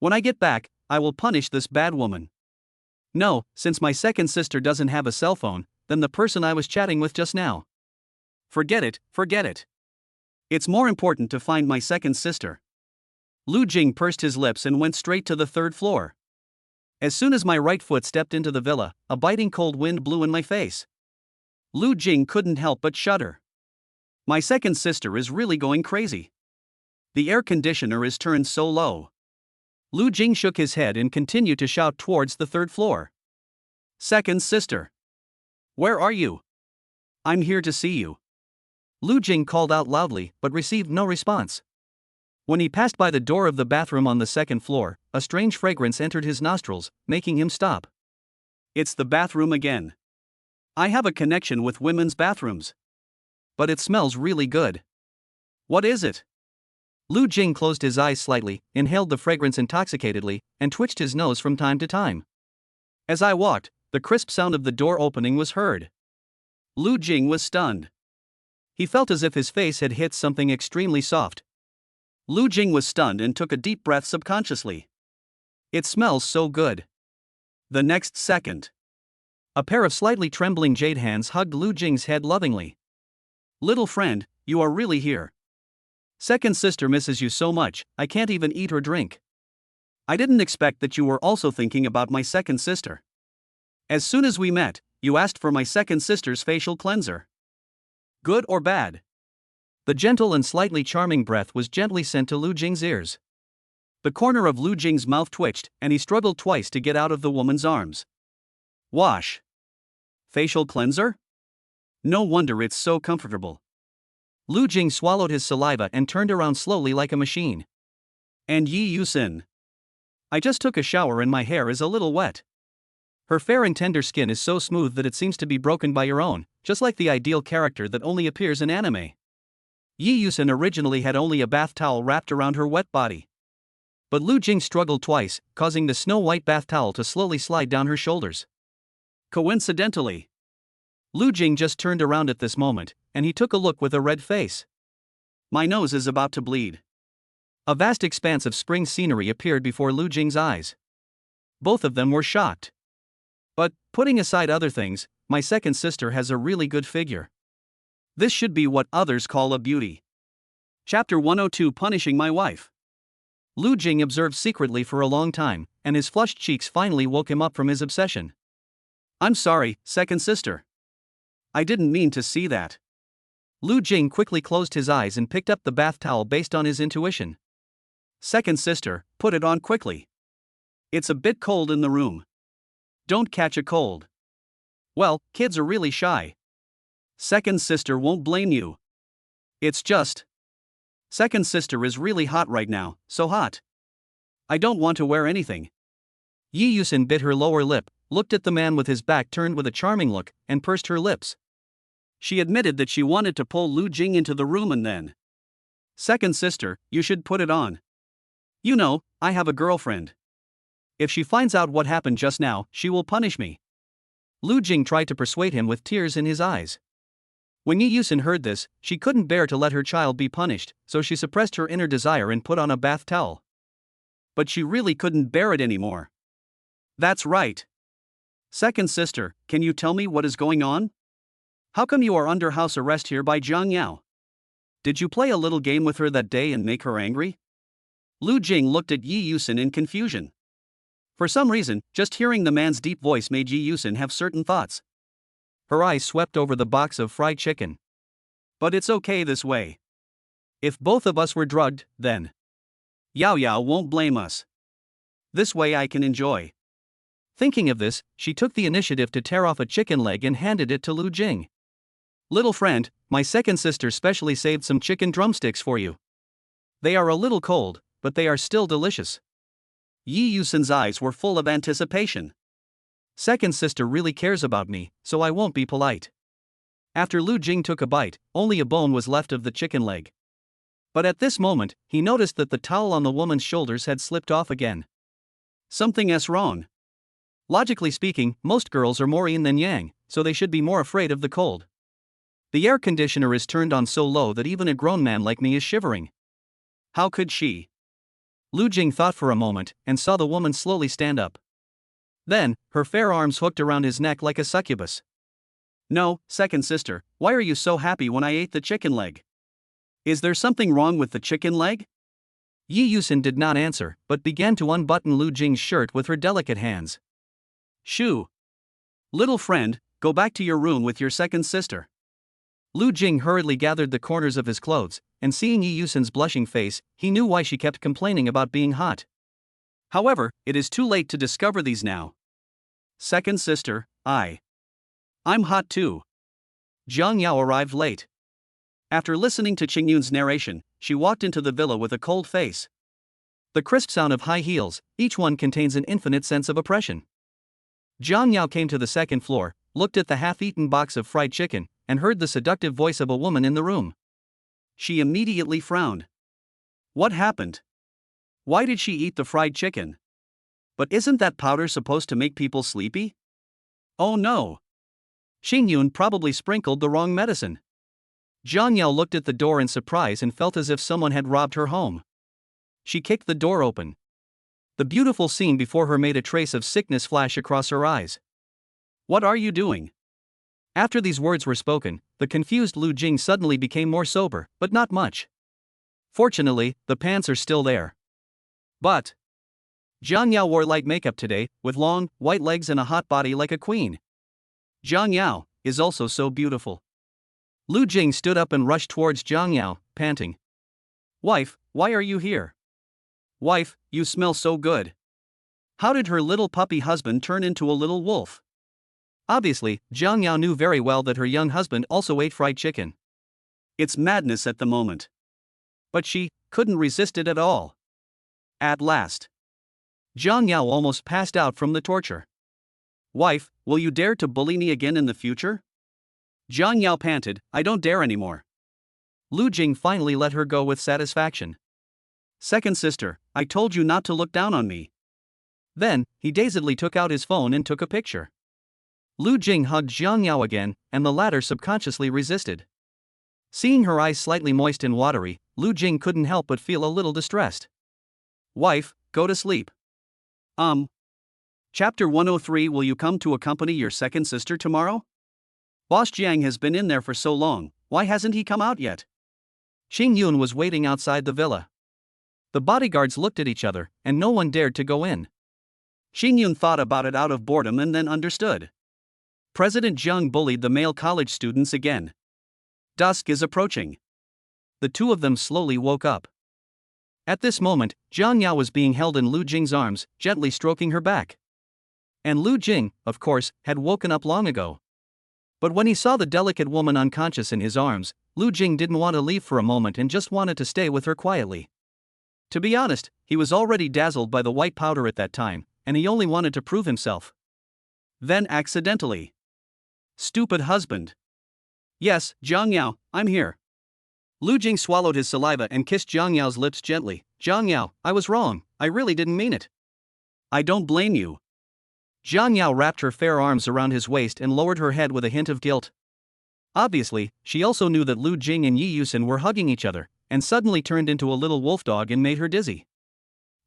When I get back, I will punish this bad woman. No, since my second sister doesn't have a cell phone, then the person I was chatting with just now. Forget it, forget it. It's more important to find my second sister. Lu Jing pursed his lips and went straight to the third floor. As soon as my right foot stepped into the villa, a biting cold wind blew in my face. Lu Jing couldn't help but shudder. My second sister is really going crazy. The air conditioner is turned so low. Lu Jing shook his head and continued to shout towards the third floor. Second sister. Where are you? I'm here to see you. Lu Jing called out loudly but received no response. When he passed by the door of the bathroom on the second floor, a strange fragrance entered his nostrils, making him stop. It's the bathroom again. I have a connection with women's bathrooms. But it smells really good. What is it? Lu Jing closed his eyes slightly, inhaled the fragrance intoxicatedly, and twitched his nose from time to time. As I walked, the crisp sound of the door opening was heard. Lu Jing was stunned. He felt as if his face had hit something extremely soft. Lu Jing was stunned and took a deep breath subconsciously. It smells so good. The next second, a pair of slightly trembling jade hands hugged Lu Jing's head lovingly. Little friend, you are really here. Second sister misses you so much, I can't even eat or drink. I didn't expect that you were also thinking about my second sister. As soon as we met, you asked for my second sister's facial cleanser. Good or bad? The gentle and slightly charming breath was gently sent to Lu Jing's ears. The corner of Lu Jing's mouth twitched, and he struggled twice to get out of the woman's arms. Wash. Facial cleanser? No wonder it's so comfortable. Lu Jing swallowed his saliva and turned around slowly like a machine. And Yi Yusin. I just took a shower and my hair is a little wet. Her fair and tender skin is so smooth that it seems to be broken by your own, just like the ideal character that only appears in anime. Yi Yusin originally had only a bath towel wrapped around her wet body. But Lu Jing struggled twice, causing the snow-white bath towel to slowly slide down her shoulders. Coincidentally, Lu Jing just turned around at this moment, and he took a look with a red face. My nose is about to bleed. A vast expanse of spring scenery appeared before Lu Jing's eyes. Both of them were shocked. But, putting aside other things, my second sister has a really good figure. This should be what others call a beauty. Chapter 102 Punishing My Wife. Lu Jing observed secretly for a long time, and his flushed cheeks finally woke him up from his obsession. I'm sorry, second sister. I didn't mean to see that. Lu Jing quickly closed his eyes and picked up the bath towel based on his intuition. Second sister, put it on quickly. It's a bit cold in the room. Don't catch a cold. Well, kids are really shy. Second sister won't blame you. It's just. Second sister is really hot right now, so hot. I don't want to wear anything. Yi Yusin bit her lower lip, looked at the man with his back turned with a charming look, and pursed her lips. She admitted that she wanted to pull Lu Jing into the room and then. Second sister, you should put it on. You know, I have a girlfriend. If she finds out what happened just now, she will punish me. Lu Jing tried to persuade him with tears in his eyes. When Yi Yusin heard this, she couldn't bear to let her child be punished, so she suppressed her inner desire and put on a bath towel. But she really couldn't bear it anymore. That's right. Second sister, can you tell me what is going on? How come you are under house arrest here by Jiang Yao? Did you play a little game with her that day and make her angry? Lu Jing looked at Yi Yusin in confusion. For some reason, just hearing the man's deep voice made Yi Yusin have certain thoughts. Her eyes swept over the box of fried chicken. But it's okay this way. If both of us were drugged, then Yao Yao won't blame us. This way I can enjoy. Thinking of this, she took the initiative to tear off a chicken leg and handed it to Lu Jing. Little friend, my second sister specially saved some chicken drumsticks for you. They are a little cold, but they are still delicious. Yi Yusin's eyes were full of anticipation. Second sister really cares about me, so I won't be polite. After Lu Jing took a bite, only a bone was left of the chicken leg. But at this moment, he noticed that the towel on the woman's shoulders had slipped off again. Something's wrong. Logically speaking, most girls are more yin than yang, so they should be more afraid of the cold. The air conditioner is turned on so low that even a grown man like me is shivering. How could she? Lu Jing thought for a moment and saw the woman slowly stand up. Then, her fair arms hooked around his neck like a succubus. No, second sister, why are you so happy when I ate the chicken leg? Is there something wrong with the chicken leg? Yi Yusin did not answer, but began to unbutton Lu Jing's shirt with her delicate hands. Shoo! Little friend, go back to your room with your second sister. Lu Jing hurriedly gathered the corners of his clothes, and seeing Yi Yusin's blushing face, he knew why she kept complaining about being hot. However, it is too late to discover these now. Second sister, I'm hot too. Jiang Yao arrived late. After listening to Qingyun's narration, she walked into the villa with a cold face. The crisp sound of high heels, each one contains an infinite sense of oppression. Jiang Yao came to the second floor, looked at the half-eaten box of fried chicken, and heard the seductive voice of a woman in the room. She immediately frowned. What happened? Why did she eat the fried chicken? But isn't that powder supposed to make people sleepy? Oh no! Qingyun probably sprinkled the wrong medicine. Jiang Yao looked at the door in surprise and felt as if someone had robbed her home. She kicked the door open. The beautiful scene before her made a trace of sickness flash across her eyes. What are you doing? After these words were spoken, the confused Lu Jing suddenly became more sober, but not much. Fortunately, the pants are still there. But Jiang Yao wore light makeup today, with long, white legs and a hot body like a queen. Jiang Yao is also so beautiful. Lu Jing stood up and rushed towards Jiang Yao, panting. Wife, why are you here? Wife, you smell so good. How did her little puppy husband turn into a little wolf? Obviously, Jiang Yao knew very well that her young husband also ate fried chicken. It's madness at the moment. But she couldn't resist it at all. At last, Jiang Yao almost passed out from the torture. Wife, will you dare to bully me again in the future? Jiang Yao panted, I don't dare anymore. Lu Jing finally let her go with satisfaction. Second sister, I told you not to look down on me. Then, he dazedly took out his phone and took a picture. Lu Jing hugged Jiang Yao again, and the latter subconsciously resisted. Seeing her eyes slightly moist and watery, Lu Jing couldn't help but feel a little distressed. Wife, go to sleep. Chapter 103. Will you come to accompany your second sister tomorrow? Boss Jiang has been in there for so long, why hasn't he come out yet? Qingyun was waiting outside the villa. The bodyguards looked at each other, and no one dared to go in. Qingyun thought about it out of boredom and then understood. President Zheng bullied the male college students again. Dusk is approaching. The two of them slowly woke up. At this moment, Jiang Yao was being held in Lu Jing's arms, gently stroking her back. And Lu Jing, of course, had woken up long ago. But when he saw the delicate woman unconscious in his arms, Lu Jing didn't want to leave for a moment and just wanted to stay with her quietly. To be honest, he was already dazzled by the white powder at that time, and he only wanted to prove himself. Then accidentally. Stupid husband. Yes, Jiang Yao, I'm here. Lu Jing swallowed his saliva and kissed Jiang Yao's lips gently. Jiang Yao, I was wrong, I really didn't mean it. I don't blame you. Jiang Yao wrapped her fair arms around his waist and lowered her head with a hint of guilt. Obviously, she also knew that Lu Jing and Yi Yusen were hugging each other, and suddenly turned into a little wolf dog and made her dizzy.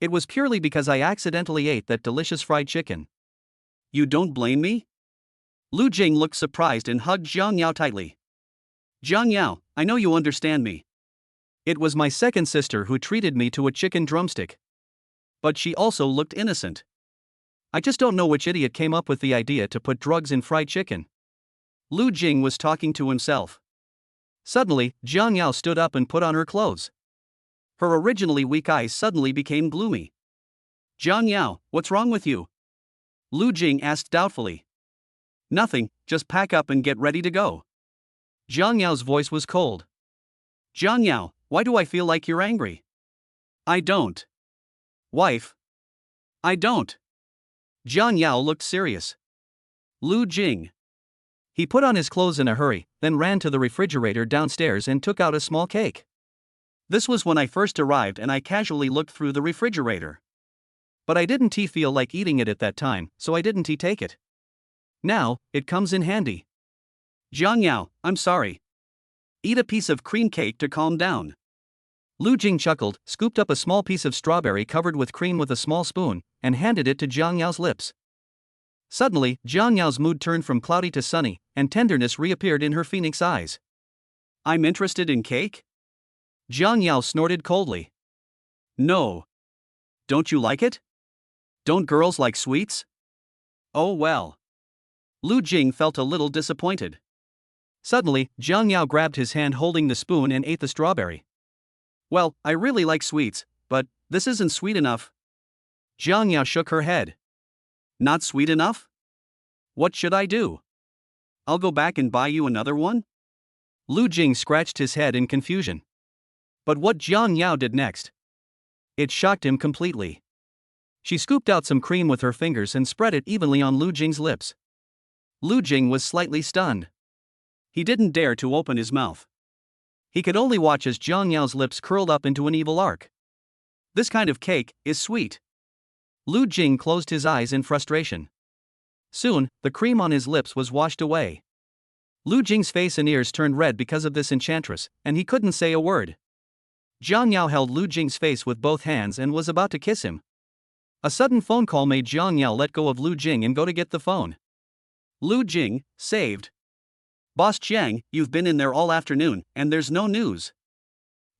It was purely because I accidentally ate that delicious fried chicken. You don't blame me? Lu Jing looked surprised and hugged Jiang Yao tightly. Jiang Yao, I know you understand me. It was my second sister who treated me to a chicken drumstick. But she also looked innocent. I just don't know which idiot came up with the idea to put drugs in fried chicken. Lu Jing was talking to himself. Suddenly, Jiang Yao stood up and put on her clothes. Her originally weak eyes suddenly became gloomy. Jiang Yao, what's wrong with you? Lu Jing asked doubtfully. Nothing, just pack up and get ready to go. Jiang Yao's voice was cold. Jiang Yao, why do I feel like you're angry? I don't. Wife. I don't. Jiang Yao looked serious. Lu Jing. He put on his clothes in a hurry, then ran to the refrigerator downstairs and took out a small cake. This was when I first arrived and I casually looked through the refrigerator. But I didn't feel like eating it at that time, so I didn't take it. Now, it comes in handy. Jiang Yao, I'm sorry. Eat a piece of cream cake to calm down. Lu Jing chuckled, scooped up a small piece of strawberry covered with cream with a small spoon, and handed it to Jiang Yao's lips. Suddenly, Jiang Yao's mood turned from cloudy to sunny, and tenderness reappeared in her phoenix eyes. I'm interested in cake? Jiang Yao snorted coldly. No. Don't you like it? Don't girls like sweets? Oh well. Lu Jing felt a little disappointed. Suddenly, Jiang Yao grabbed his hand holding the spoon and ate the strawberry. Well, I really like sweets, but this isn't sweet enough. Jiang Yao shook her head. Not sweet enough? What should I do? I'll go back and buy you another one? Lu Jing scratched his head in confusion. But what Jiang Yao did next? It shocked him completely. She scooped out some cream with her fingers and spread it evenly on Lu Jing's lips. Lu Jing was slightly stunned. He didn't dare to open his mouth. He could only watch as Jiang Yao's lips curled up into an evil arc. This kind of cake is sweet. Lu Jing closed his eyes in frustration. Soon, the cream on his lips was washed away. Lu Jing's face and ears turned red because of this enchantress, and he couldn't say a word. Jiang Yao held Lu Jing's face with both hands and was about to kiss him. A sudden phone call made Jiang Yao let go of Lu Jing and go to get the phone. Lu Jing, saved. Boss Jiang, you've been in there all afternoon, and there's no news.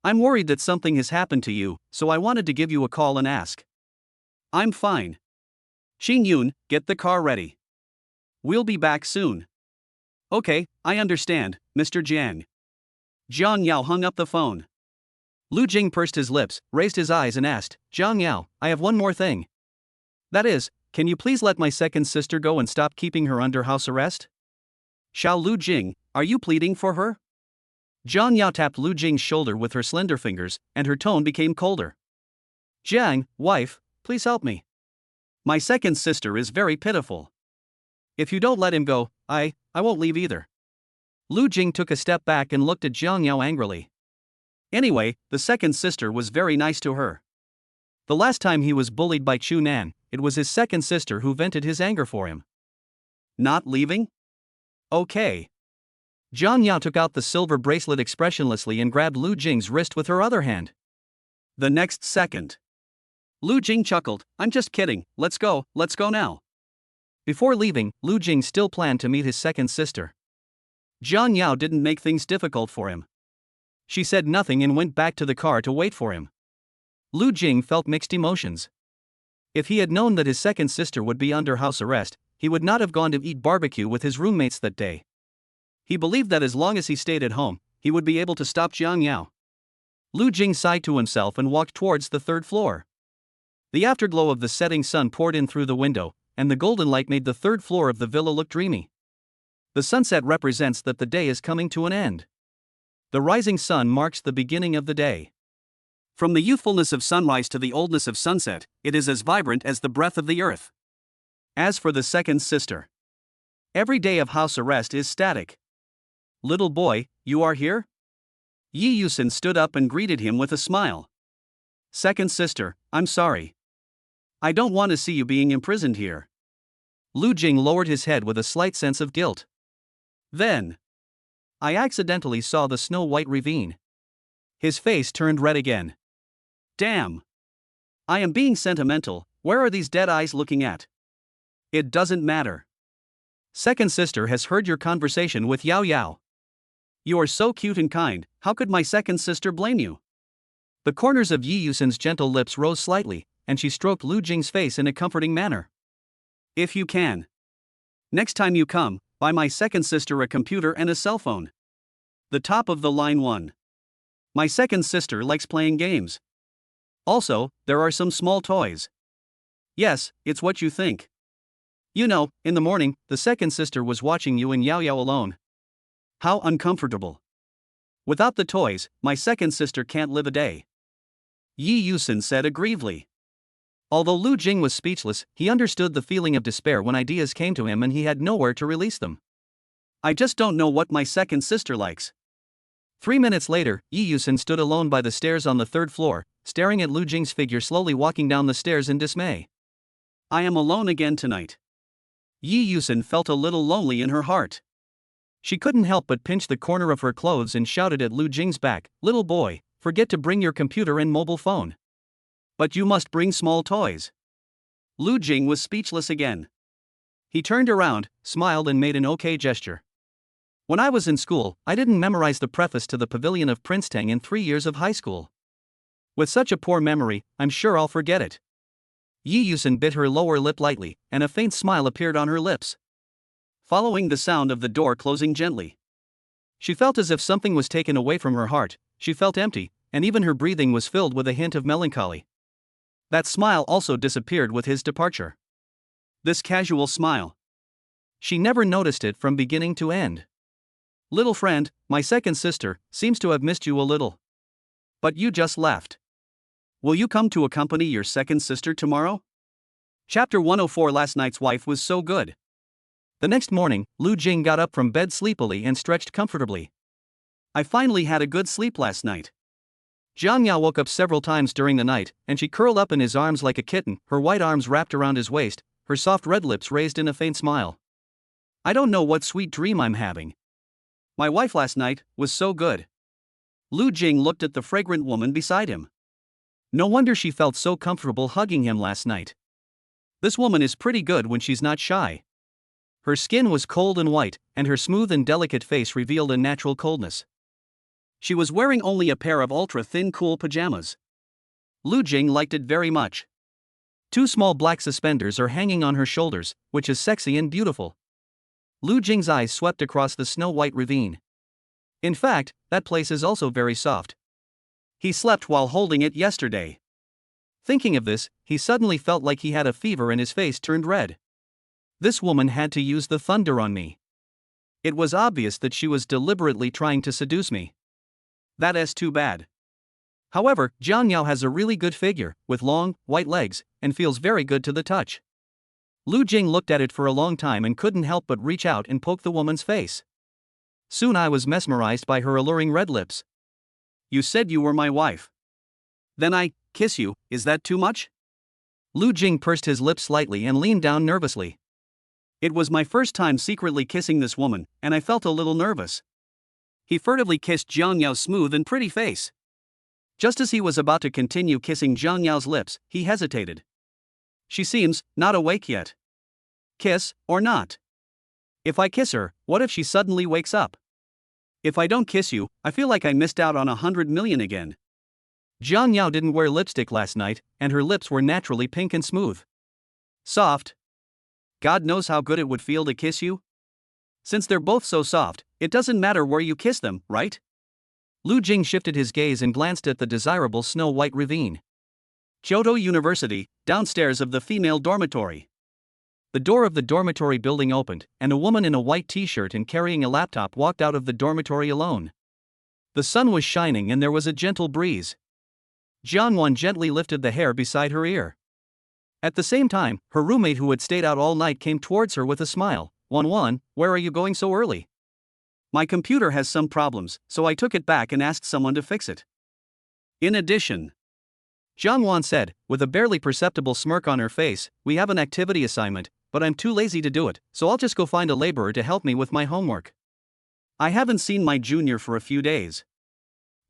I'm worried that something has happened to you, so I wanted to give you a call and ask. I'm fine. Xing Yun, get the car ready. We'll be back soon. Okay, I understand, Mr. Jiang. Jiang Yao hung up the phone. Lu Jing pursed his lips, raised his eyes and asked, Jiang Yao, I have one more thing. That is, can you please let my second sister go and stop keeping her under house arrest? Xiao Lu Jing, are you pleading for her? Jiang Yao tapped Lu Jing's shoulder with her slender fingers, and her tone became colder. Jiang, wife, please help me. My second sister is very pitiful. If you don't let him go, I won't leave either. Lu Jing took a step back and looked at Jiang Yao angrily. Anyway, the second sister was very nice to her. The last time he was bullied by Chu Nan, it was his second sister who vented his anger for him. Not leaving? Okay. Jiang Yao took out the silver bracelet expressionlessly and grabbed Lu Jing's wrist with her other hand. The next second. Lu Jing chuckled, I'm just kidding, let's go now. Before leaving, Lu Jing still planned to meet his second sister. Jiang Yao didn't make things difficult for him. She said nothing and went back to the car to wait for him. Lu Jing felt mixed emotions. If he had known that his second sister would be under house arrest, he would not have gone to eat barbecue with his roommates that day. He believed that as long as he stayed at home, he would be able to stop Jiang Yao. Lu Jing sighed to himself and walked towards the third floor. The afterglow of the setting sun poured in through the window, and the golden light made the third floor of the villa look dreamy. The sunset represents that the day is coming to an end. The rising sun marks the beginning of the day. From the youthfulness of sunrise to the oldness of sunset, it is as vibrant as the breath of the earth. As for the second sister, every day of house arrest is static. Little boy, you are here? Yi Yusin stood up and greeted him with a smile. Second sister, I'm sorry. I don't want to see you being imprisoned here. Lu Jing lowered his head with a slight sense of guilt. Then, I accidentally saw the snow-white ravine. His face turned red again. Damn. I am being sentimental, where are these dead eyes looking at? It doesn't matter. Second sister has heard your conversation with Yao Yao. You are so cute and kind, how could my second sister blame you? The corners of Yi Yusin's gentle lips rose slightly, and she stroked Lu Jing's face in a comforting manner. If you can. Next time you come, buy my second sister a computer and a cell phone. The top of the line one. My second sister likes playing games. Also, there are some small toys. Yes, it's what you think. You know, in the morning, the second sister was watching you and Yao Yao alone. How uncomfortable. Without the toys, my second sister can't live a day. Yi Yusin said aggrievedly. Although Lu Jing was speechless, he understood the feeling of despair when ideas came to him and he had nowhere to release them. I just don't know what my second sister likes. 3 minutes later, Yi Yusin stood alone by the stairs on the third floor, staring at Lu Jing's figure slowly walking down the stairs in dismay. I am alone again tonight. Yi Yusin felt a little lonely in her heart. She couldn't help but pinch the corner of her clothes and shouted at Lu Jing's back, Little boy, forget to bring your computer and mobile phone. But you must bring small toys. Lu Jing was speechless again. He turned around, smiled and made an okay gesture. When I was in school, I didn't memorize the preface to the Pavilion of Prince Tang in 3 years of high school. With such a poor memory, I'm sure I'll forget it. Yi Yusin bit her lower lip lightly, and a faint smile appeared on her lips. Following the sound of the door closing gently, she felt as if something was taken away from her heart. She felt empty, and even her breathing was filled with a hint of melancholy. That smile also disappeared with his departure. This casual smile. She never noticed it from beginning to end. Little friend, my second sister, seems to have missed you a little. But you just left. Will you come to accompany your second sister tomorrow? Chapter 104. Last night's wife was so good. The next morning, Lu Jing got up from bed sleepily and stretched comfortably. I finally had a good sleep last night. Jiang Yao woke up several times during the night, and she curled up in his arms like a kitten, her white arms wrapped around his waist, her soft red lips raised in a faint smile. I don't know what sweet dream I'm having. My wife last night was so good. Lu Jing looked at the fragrant woman beside him. No wonder she felt so comfortable hugging him last night. This woman is pretty good when she's not shy. Her skin was cold and white, and her smooth and delicate face revealed a natural coldness. She was wearing only a pair of ultra-thin cool pajamas. Lu Jing liked it very much. 2 small black suspenders are hanging on her shoulders, which is sexy and beautiful. Lu Jing's eyes swept across the snow-white ravine. In fact, that place is also very soft. He slept while holding it yesterday. Thinking of this, he suddenly felt like he had a fever and his face turned red. This woman had to use the thunder on me. It was obvious that she was deliberately trying to seduce me. That is too bad. However, Jiang Yao has a really good figure, with long, white legs, and feels very good to the touch. Lu Jing looked at it for a long time and couldn't help but reach out and poke the woman's face. Soon I was mesmerized by her alluring red lips. You said you were my wife. Then I kiss you, is that too much? Lu Jing pursed his lips slightly and leaned down nervously. It was my first time secretly kissing this woman, and I felt a little nervous. He furtively kissed Jiang Yao's smooth and pretty face. Just as he was about to continue kissing Jiang Yao's lips, he hesitated. She seems not awake yet. Kiss, or not? If I kiss her, what if she suddenly wakes up? If I don't kiss you, I feel like I missed out on 100 million again. Jiang Yao didn't wear lipstick last night, and her lips were naturally pink and smooth. Soft. God knows how good it would feel to kiss you. Since they're both so soft, it doesn't matter where you kiss them, right? Lu Jing shifted his gaze and glanced at the desirable snow-white ravine. Kyoto University, downstairs of the female dormitory. The door of the dormitory building opened, and a woman in a white t-shirt and carrying a laptop walked out of the dormitory alone. The sun was shining and there was a gentle breeze. Jiangwan gently lifted the hair beside her ear. At the same time, her roommate who had stayed out all night came towards her with a smile. Wan, where are you going so early? My computer has some problems, so I took it back and asked someone to fix it. In addition, Jiangwan said, with a barely perceptible smirk on her face, we have an activity assignment, but I'm too lazy to do it, so I'll just go find a laborer to help me with my homework. I haven't seen my junior for a few days.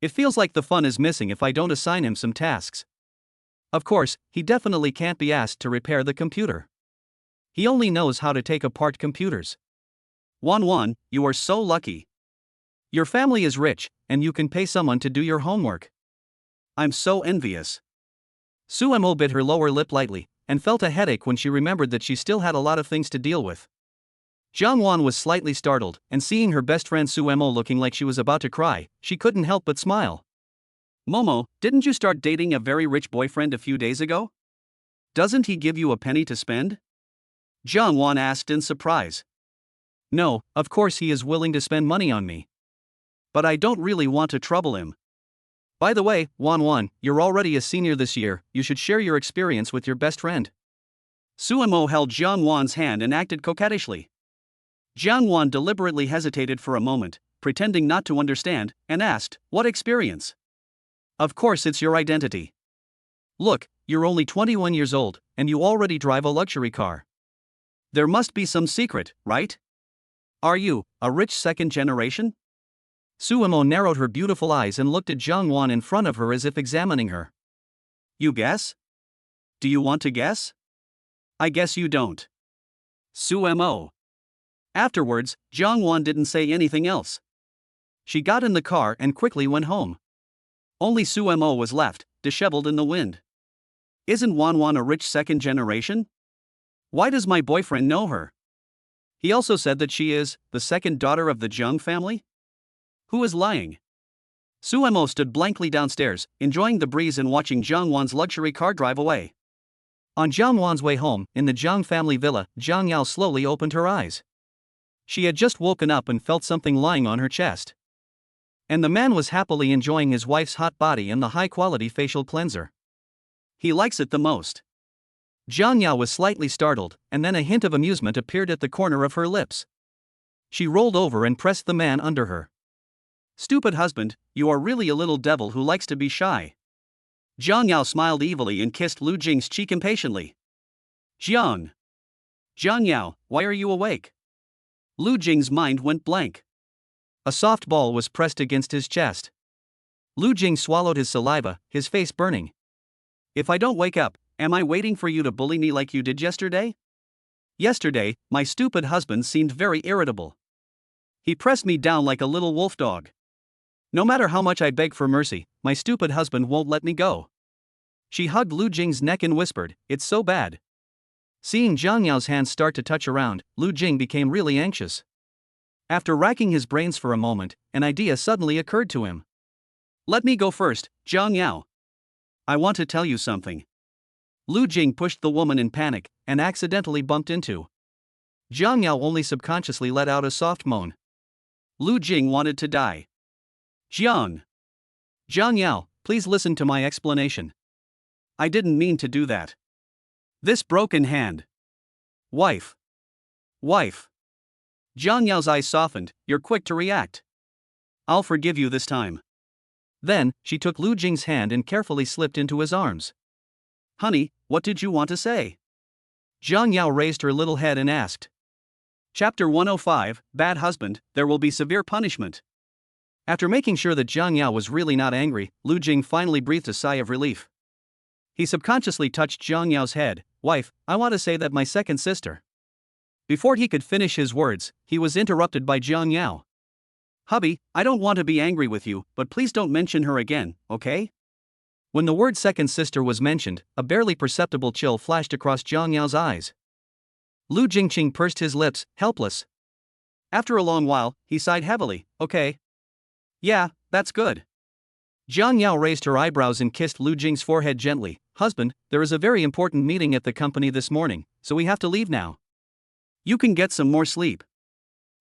It feels like the fun is missing if I don't assign him some tasks. Of course, he definitely can't be asked to repair the computer. He only knows how to take apart computers. Wan, you are so lucky. Your family is rich, and you can pay someone to do your homework. I'm so envious. Suemo bit her lower lip lightly, and felt a headache when she remembered that she still had a lot of things to deal with. Jiangwan was slightly startled, and seeing her best friend Suemo looking like she was about to cry, she couldn't help but smile. Momo, didn't you start dating a very rich boyfriend a few days ago? Doesn't he give you a penny to spend? Jiangwan asked in surprise. No, of course he is willing to spend money on me. But I don't really want to trouble him. By the way, Wan, you're already a senior this year, you should share your experience with your best friend. Suemo held Jiangwan's hand and acted coquettishly. Jiangwan deliberately hesitated for a moment, pretending not to understand, and asked, what experience? Of course it's your identity. Look, you're only 21 years old, and you already drive a luxury car. There must be some secret, right? Are you a rich second generation? Suemo narrowed her beautiful eyes and looked at Jiangwan in front of her as if examining her. You guess? Do you want to guess? I guess you don't. Suemo. Afterwards, Jiangwan didn't say anything else. She got in the car and quickly went home. Only Suemo was left, disheveled in the wind. Isn't Wan a rich second generation? Why does my boyfriend know her? He also said that she is the second daughter of the Zheng family? Who is lying? Suemo stood blankly downstairs, enjoying the breeze and watching Jiangwan's luxury car drive away. On Jiangwan's way home, in the Zheng family villa, Zhang Yao slowly opened her eyes. She had just woken up and felt something lying on her chest. And the man was happily enjoying his wife's hot body and the high-quality facial cleanser. He likes it the most. Zhang Yao was slightly startled, and then a hint of amusement appeared at the corner of her lips. She rolled over and pressed the man under her. Stupid husband, you are really a little devil who likes to be shy. Zhang Yao smiled evilly and kissed Lu Jing's cheek impatiently. Zhang Yao, why are you awake? Lu Jing's mind went blank. A soft ball was pressed against his chest. Lu Jing swallowed his saliva, his face burning. If I don't wake up, am I waiting for you to bully me like you did yesterday? Yesterday, my stupid husband seemed very irritable. He pressed me down like a little wolf dog. No matter how much I beg for mercy, my stupid husband won't let me go. She hugged Lu Jing's neck and whispered, it's so bad. Seeing Zhang Yao's hands start to touch around, Lu Jing became really anxious. After racking his brains for a moment, an idea suddenly occurred to him. Let me go first, Zhang Yao. I want to tell you something. Lu Jing pushed the woman in panic, and accidentally bumped into. Zhang Yao only subconsciously let out a soft moan. Lu Jing wanted to die. Zhang Yao, please listen to my explanation. I didn't mean to do that. This broken hand. Wife. Zhang Yao's eyes softened, you're quick to react. I'll forgive you this time. Then, she took Lu Jing's hand and carefully slipped into his arms. Honey, what did you want to say? Zhang Yao raised her little head and asked. Chapter 105, Bad Husband, There Will Be Severe Punishment. After making sure that Zhang Yao was really not angry, Lu Jing finally breathed a sigh of relief. He subconsciously touched Zhang Yao's head. Wife, I want to say that my second sister. Before he could finish his words, he was interrupted by Zhang Yao. Hubby, I don't want to be angry with you, but please don't mention her again, okay? When the word second sister was mentioned, a barely perceptible chill flashed across Zhang Yao's eyes. Lu Jingqing pursed his lips, helpless. After a long while, he sighed heavily, okay. Yeah, that's good. Jiang Yao raised her eyebrows and kissed Lu Jing's forehead gently. Husband, there is a very important meeting at the company this morning, so we have to leave now. You can get some more sleep.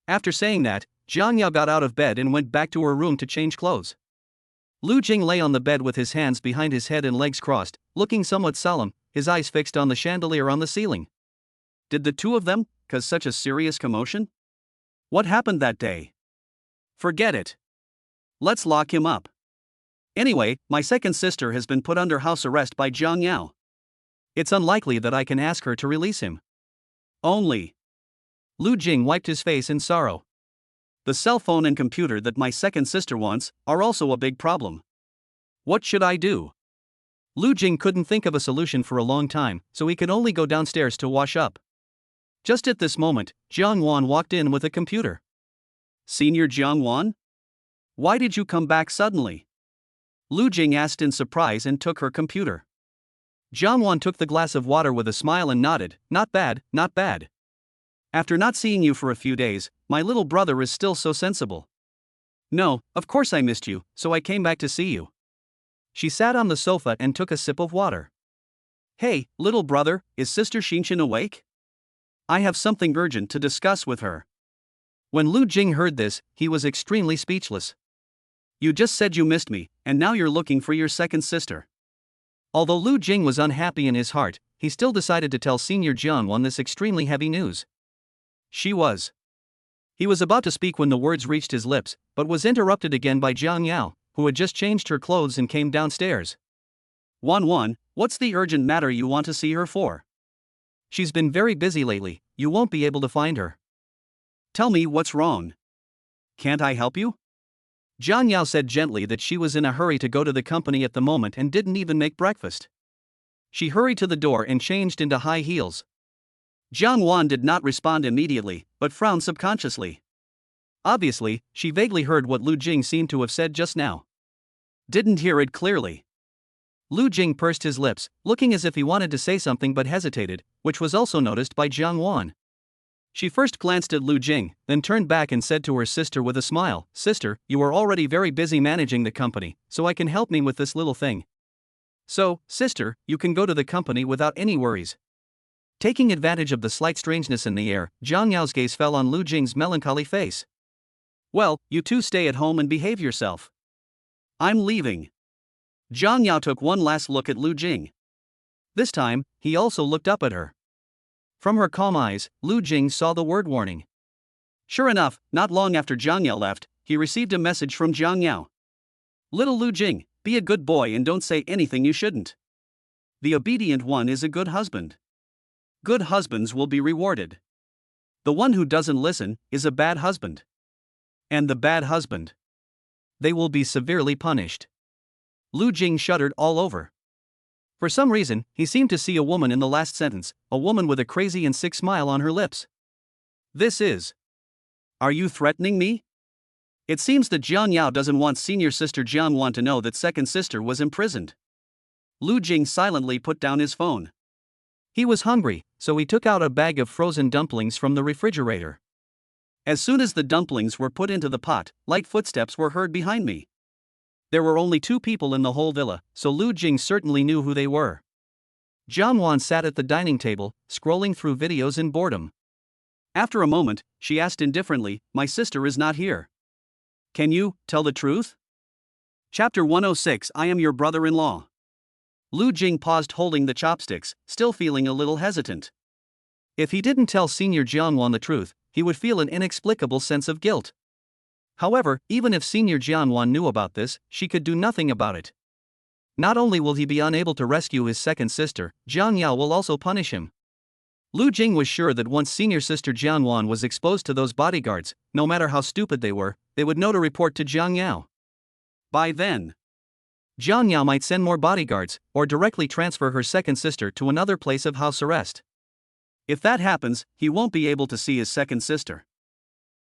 After saying that, Jiang Yao got out of bed and went back to her room to change clothes. Lu Jing lay on the bed with his hands behind his head and legs crossed, looking somewhat solemn, his eyes fixed on the chandelier on the ceiling. Did the two of them cause such a serious commotion? What happened that day? Forget it. Let's lock him up. Anyway, my second sister has been put under house arrest by Jiang Yao. It's unlikely that I can ask her to release him. Only. Lu Jing wiped his face in sorrow. The cell phone and computer that my second sister wants are also a big problem. What should I do? Lu Jing couldn't think of a solution for a long time, so he could only go downstairs to wash up. Just at this moment, Jiang Wan walked in with a computer. Senior Jiang Wan? Why did you come back suddenly? Lu Jing asked in surprise and took her computer. Jiang Wan took the glass of water with a smile and nodded. Not bad, not bad. After not seeing you for a few days, my little brother is still so sensible. No, of course I missed you, so I came back to see you. She sat on the sofa and took a sip of water. Hey, little brother, is Sister Xinshan awake? I have something urgent to discuss with her. When Lu Jing heard this, he was extremely speechless. You just said you missed me, and now you're looking for your second sister. Although Lu Jing was unhappy in his heart, he still decided to tell Senior Jiang Wan this extremely heavy news. He was about to speak when the words reached his lips, but was interrupted again by Jiang Yao, who had just changed her clothes and came downstairs. Wan, what's the urgent matter you want to see her for? She's been very busy lately, you won't be able to find her. Tell me what's wrong. Can't I help you? Jiang Yao said gently that she was in a hurry to go to the company at the moment and didn't even make breakfast. She hurried to the door and changed into high heels. Jiang Wan did not respond immediately, but frowned subconsciously. Obviously, she vaguely heard what Lu Jing seemed to have said just now. Didn't hear it clearly. Lu Jing pursed his lips, looking as if he wanted to say something but hesitated, which was also noticed by Jiang Wan. She first glanced at Lu Jing, then turned back and said to her sister with a smile, Sister, you are already very busy managing the company, so I can help me with this little thing. So, sister, you can go to the company without any worries. Taking advantage of the slight strangeness in the air, Jiang Yao's gaze fell on Lu Jing's melancholy face. Well, you two stay at home and behave yourself. I'm leaving. Jiang Yao took one last look at Lu Jing. This time, he also looked up at her. From her calm eyes, Lu Jing saw the word warning. Sure enough, not long after Jiang Yao left, he received a message from Jiang Yao. Little Lu Jing, be a good boy and don't say anything you shouldn't. The obedient one is a good husband. Good husbands will be rewarded. The one who doesn't listen is a bad husband. And the bad husband, they will be severely punished. Lu Jing shuddered all over. For some reason, he seemed to see a woman in the last sentence, a woman with a crazy and sick smile on her lips. This is. Are you threatening me? It seems that Jiang Yao doesn't want senior sister Jiang Wan to know that second sister was imprisoned. Lu Jing silently put down his phone. He was hungry, so he took out a bag of frozen dumplings from the refrigerator. As soon as the dumplings were put into the pot, light footsteps were heard behind me. There were only 2 people in the whole villa, so Lu Jing certainly knew who they were. Jiang Wan sat at the dining table, scrolling through videos in boredom. After a moment, she asked indifferently, My sister is not here. Can you tell the truth? Chapter 106 I am your brother-in-law. Lu Jing paused holding the chopsticks, still feeling a little hesitant. If he didn't tell Senior Jiang Wan the truth, he would feel an inexplicable sense of guilt. However, even if Senior Jiang Wan knew about this, she could do nothing about it. Not only will he be unable to rescue his second sister, Jiang Yao will also punish him. Lu Jing was sure that once senior sister Jiang Wan was exposed to those bodyguards, no matter how stupid they were, they would know to report to Jiang Yao. By then, Jiang Yao might send more bodyguards, or directly transfer her second sister to another place of house arrest. If that happens, he won't be able to see his second sister.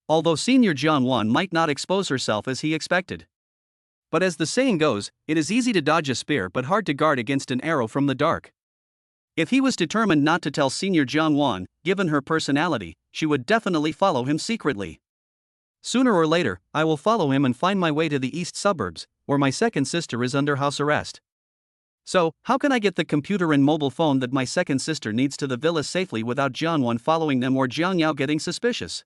Although senior Jiang Wan might not expose herself as he expected. But as the saying goes, it is easy to dodge a spear but hard to guard against an arrow from the dark. If he was determined not to tell senior Jiang Wan, given her personality, she would definitely follow him secretly. Sooner or later, I will follow him and find my way to the east suburbs, where my second sister is under house arrest. So, how can I get the computer and mobile phone that my second sister needs to the villa safely without Jiangwan following them or Jiang Yao getting suspicious?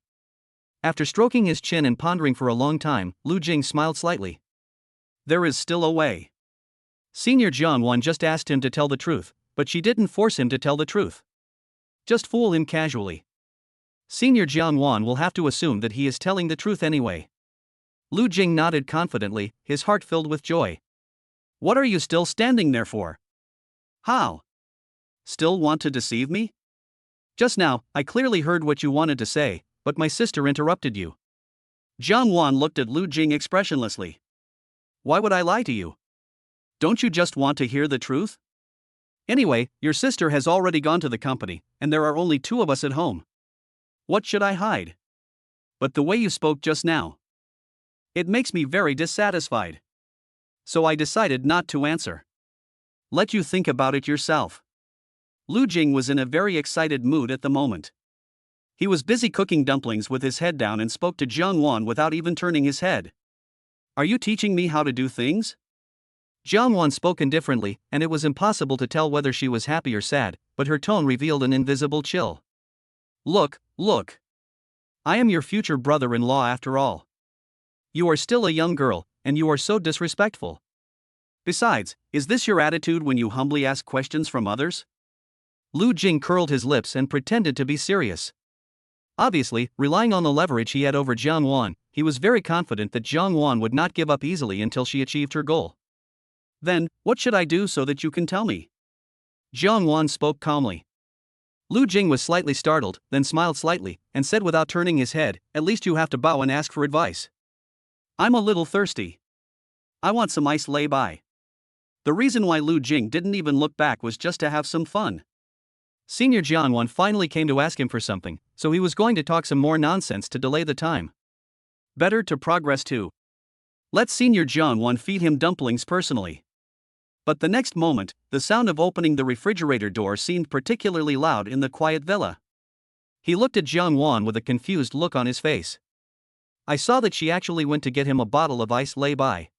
After stroking his chin and pondering for a long time, Lu Jing smiled slightly. There is still a way. Senior Jiangwan just asked him to tell the truth, but she didn't force him to tell the truth. Just fool him casually. Senior Jiangwan will have to assume that he is telling the truth anyway. Lu Jing nodded confidently, his heart filled with joy. What are you still standing there for? How? Still want to deceive me? Just now, I clearly heard what you wanted to say, but my sister interrupted you. Jiangwan looked at Lu Jing expressionlessly. Why would I lie to you? Don't you just want to hear the truth? Anyway, your sister has already gone to the company, and there are only two of us at home. What should I hide? But the way you spoke just now. It makes me very dissatisfied. So I decided not to answer. Let you think about it yourself. Lu Jing was in a very excited mood at the moment. He was busy cooking dumplings with his head down and spoke to Jiangwan without even turning his head. Are you teaching me how to do things? Jiangwan spoke indifferently, and it was impossible to tell whether she was happy or sad, but her tone revealed an invisible chill. Look. I am your future brother-in-law after all. You are still a young girl, and you are so disrespectful. Besides, is this your attitude when you humbly ask questions from others? Lu Jing curled his lips and pretended to be serious. Obviously, relying on the leverage he had over Jiangwan, he was very confident that Jiangwan would not give up easily until she achieved her goal. Then, what should I do so that you can tell me? Jiangwan spoke calmly. Lu Jing was slightly startled, then smiled slightly, and said without turning his head, at least you have to bow and ask for advice. I'm a little thirsty. I want some ice lay by. The reason why Lu Jing didn't even look back was just to have some fun. Senior Jiangwan finally came to ask him for something, so he was going to talk some more nonsense to delay the time. Better to progress too. Let Senior Jiangwan feed him dumplings personally. But the next moment, the sound of opening the refrigerator door seemed particularly loud in the quiet villa. He looked at Jiangwan with a confused look on his face. I saw that she actually went to get him a bottle of ice lay by.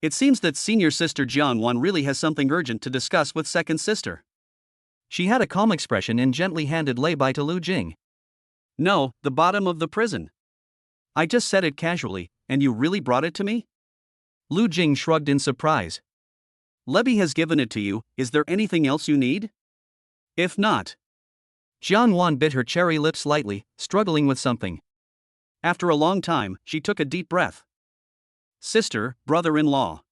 It seems that senior sister Jiangwan really has something urgent to discuss with second sister. She had a calm expression and gently handed lay by to Lu Jing. No, the bottom of the prison. I just said it casually, and you really brought it to me? Lu Jing shrugged in surprise. Lebby has given it to you, is there anything else you need? If not. Jiangwan bit her cherry lips slightly, struggling with something. After a long time, she took a deep breath. Sister, brother-in-law.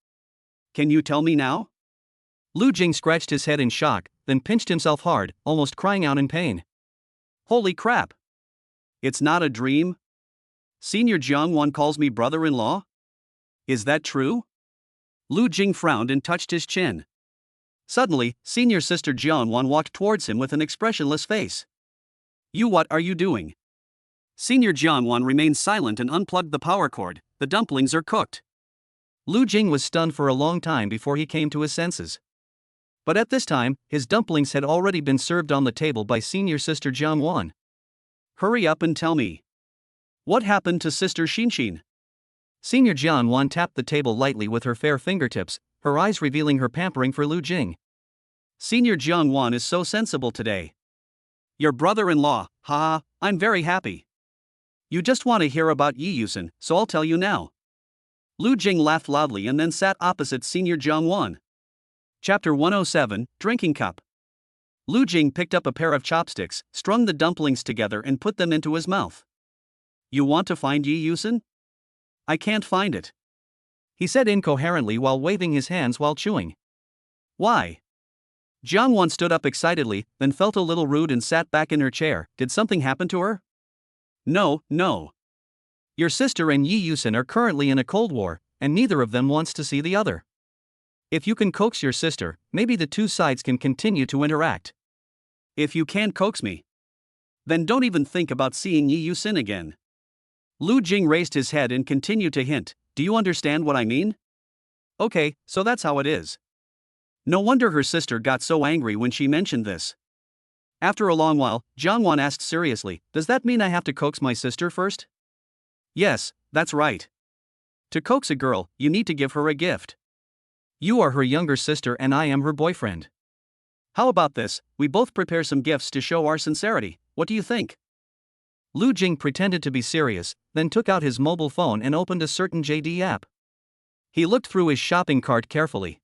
Can you tell me now? Lu Jing scratched his head in shock, then pinched himself hard, almost crying out in pain. Holy crap! It's not a dream? Senior Jiangwan calls me brother-in-law? Is that true? Lu Jing frowned and touched his chin. Suddenly, senior sister Jiangwan walked towards him with an expressionless face. What are you doing? Senior Jiangwan remained silent and unplugged the power cord. The dumplings are cooked. Lu Jing was stunned for a long time before he came to his senses. But at this time, his dumplings had already been served on the table by senior sister Jiangwan. Hurry up and tell me. What happened to sister Xinshin? Senior Jiangwan tapped the table lightly with her fair fingertips, her eyes revealing her pampering for Lu Jing. Senior Jiangwan is so sensible today. Your brother-in-law, haha, I'm very happy. You just want to hear about Yi Yusen, so I'll tell you now. Lu Jing laughed loudly and then sat opposite Senior Jiangwan. Chapter 107, Drinking Cup. Lu Jing picked up a pair of chopsticks, strung the dumplings together and put them into his mouth. You want to find Yi Yusen? I can't find it. He said incoherently while waving his hands while chewing. Why? Jiangwan stood up excitedly, then felt a little rude and sat back in her chair. Did something happen to her? No. Your sister and Yi Yusen are currently in a cold war, and neither of them wants to see the other. If you can coax your sister, maybe the two sides can continue to interact. If you can't coax me, then don't even think about seeing Yi Yusen again. Lu Jing raised his head and continued to hint, do you understand what I mean? Okay, so that's how it is. No wonder her sister got so angry when she mentioned this. After a long while, Jiangwan asked seriously, does that mean I have to coax my sister first? Yes, that's right. To coax a girl, you need to give her a gift. You are her younger sister and I am her boyfriend. How about this, we both prepare some gifts to show our sincerity, what do you think? Lu Jing pretended to be serious, then took out his mobile phone and opened a certain JD app. He looked through his shopping cart carefully.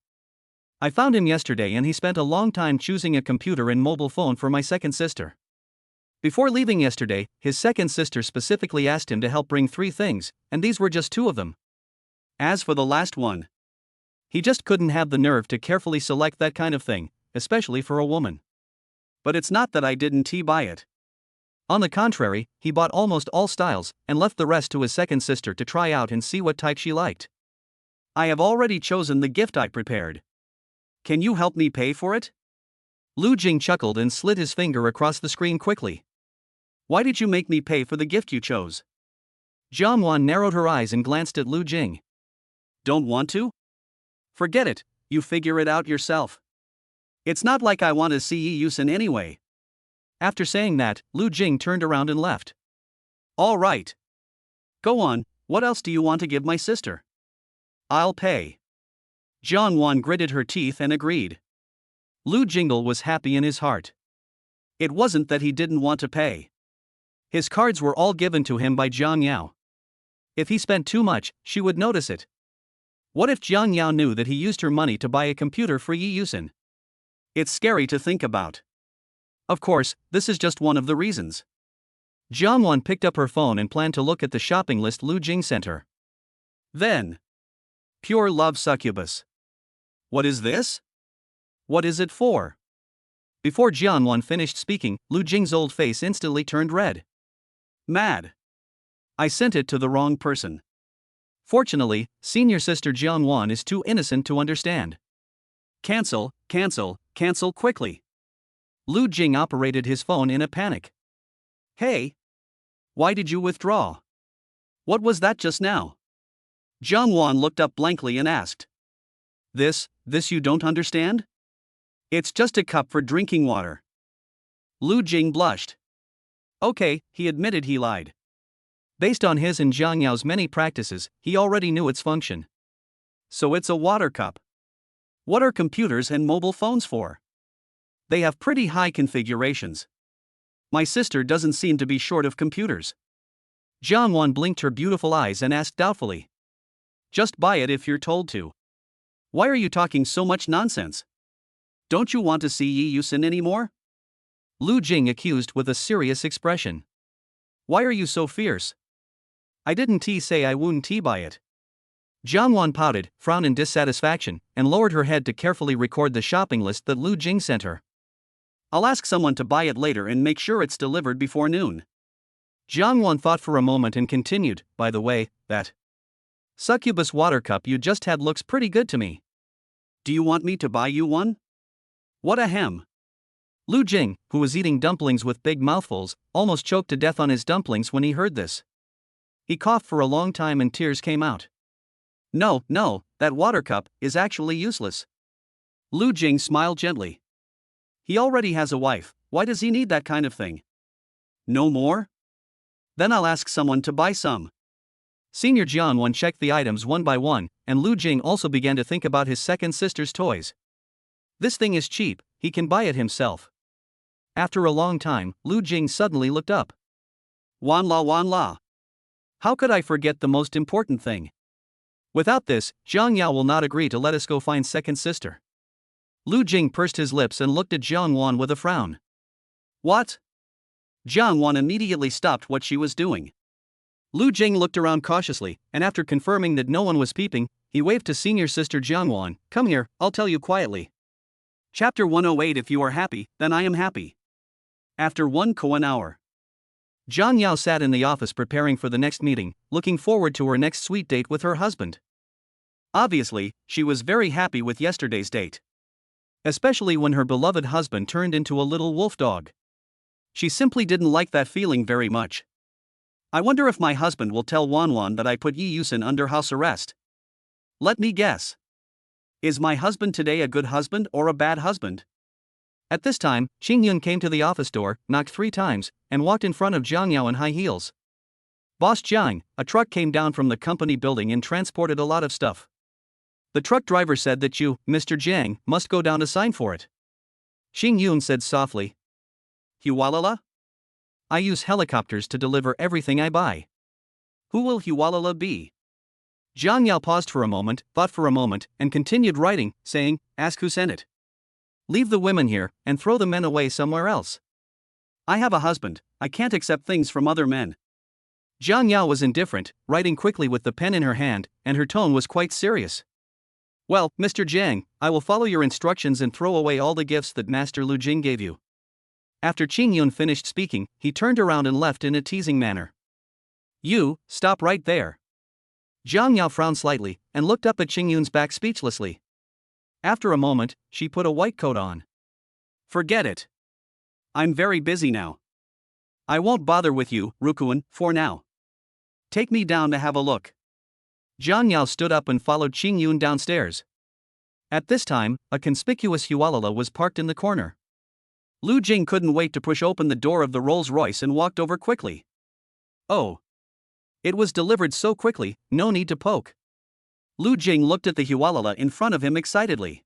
I found him yesterday and he spent a long time choosing a computer and mobile phone for my second sister. Before leaving yesterday, his second sister specifically asked him to help bring 3 things, and these were just 2 of them. As for the last one, he just couldn't have the nerve to carefully select that kind of thing, especially for a woman. But it's not that I didn't buy it. On the contrary, he bought almost all styles and left the rest to his second sister to try out and see what type she liked. I have already chosen the gift I prepared. Can you help me pay for it? Lu Jing chuckled and slid his finger across the screen quickly. Why did you make me pay for the gift you chose? Jiang Wan narrowed her eyes and glanced at Lu Jing. Don't want to? Forget it, you figure it out yourself. It's not like I want to see you use in any way. After saying that, Lu Jing turned around and left. All right. Go on, what else do you want to give my sister? I'll pay. Jiang Wan gritted her teeth and agreed. Lu Jingle was happy in his heart. It wasn't that he didn't want to pay. His cards were all given to him by Jiang Yao. If he spent too much, she would notice it. What if Jiang Yao knew that he used her money to buy a computer for Yi Yusin? It's scary to think about. Of course, this is just one of the reasons. Jiang Wan picked up her phone and planned to look at the shopping list Lu Jing sent her. Then, pure love succubus. What is this? What is it for? Before Jiang Wan finished speaking, Lu Jing's old face instantly turned red. Mad. I sent it to the wrong person. Fortunately, senior sister Jiang Wan is too innocent to understand. Cancel, cancel, cancel quickly. Lu Jing operated his phone in a panic. Hey! Why did you withdraw? What was that just now? Jiang Wan looked up blankly and asked. This you don't understand? It's just a cup for drinking water. Lu Jing blushed. Okay, he admitted he lied. Based on his and Jiang Yao's many practices, he already knew its function. So it's a water cup. What are computers and mobile phones for? They have pretty high configurations. My sister doesn't seem to be short of computers. Jiang Wan blinked her beautiful eyes and asked doubtfully. Just buy it if you're told to. Why are you talking so much nonsense? Don't you want to see Yi Yusin anymore? Lu Jing accused with a serious expression. Why are you so fierce? I didn't say I wouldn't buy it. Jiang Wan pouted, frowned in dissatisfaction, and lowered her head to carefully record the shopping list that Lu Jing sent her. I'll ask someone to buy it later and make sure it's delivered before noon. Jiang Wan thought for a moment and continued, by the way, that succubus water cup you just had looks pretty good to me. Do you want me to buy you one? What a hem. Lu Jing, who was eating dumplings with big mouthfuls, almost choked to death on his dumplings when he heard this. He coughed for a long time and tears came out. No, that water cup is actually useless. Lu Jing smiled gently. He already has a wife, why does he need that kind of thing? No more? Then I'll ask someone to buy some. Senior Jiang Wan checked the items one by one, and Lu Jing also began to think about his second sister's toys. This thing is cheap, he can buy it himself. After a long time, Lu Jing suddenly looked up. Wan la. How could I forget the most important thing? Without this, Jiang Yao will not agree to let us go find second sister. Lu Jing pursed his lips and looked at Jiang Wan with a frown. What? Jiang Wan immediately stopped what she was doing. Lu Jing looked around cautiously, and after confirming that no one was peeping, he waved to senior sister Jiang Wan. Come here, I'll tell you quietly. Chapter 108. If you are happy, then I am happy. After 1 hour. Jiang Yao sat in the office preparing for the next meeting, looking forward to her next sweet date with her husband. Obviously, she was very happy with yesterday's date. Especially when her beloved husband turned into a little wolf dog. She simply didn't like that feeling very much. I wonder if my husband will tell Wan that I put Yi Yusin under house arrest. Let me guess. Is my husband today a good husband or a bad husband? At this time, Qing Yun came to the office door, knocked 3 times, and walked in front of Jiang Yao in high heels. Boss Jiang, a truck came down from the company building and transported a lot of stuff. The truck driver said that you, Mr. Jiang, must go down to sign for it. Xing Yun said softly. Hualala? I use helicopters to deliver everything I buy. Who will Hualala be? Zhang Yao paused for a moment, thought for a moment, and continued writing, saying, ask who sent it. Leave the women here, and throw the men away somewhere else. I have a husband, I can't accept things from other men. Zhang Yao was indifferent, writing quickly with the pen in her hand, and her tone was quite serious. Well, Mr. Jiang, I will follow your instructions and throw away all the gifts that Master Lu Jing gave you. After Qing Yun finished speaking, he turned around and left in a teasing manner. You, stop right there. Zhang Yao frowned slightly, and looked up at Qing Yun's back speechlessly. After a moment, she put a white coat on. Forget it. I'm very busy now. I won't bother with you, Rukuan, for now. Take me down to have a look. Zhang Yao stood up and followed Qing Yun downstairs. At this time, a conspicuous Hualala was parked in the corner. Lu Jing couldn't wait to push open the door of the Rolls-Royce and walked over quickly. Oh. It was delivered so quickly, no need to poke. Lu Jing looked at the Hualala in front of him excitedly.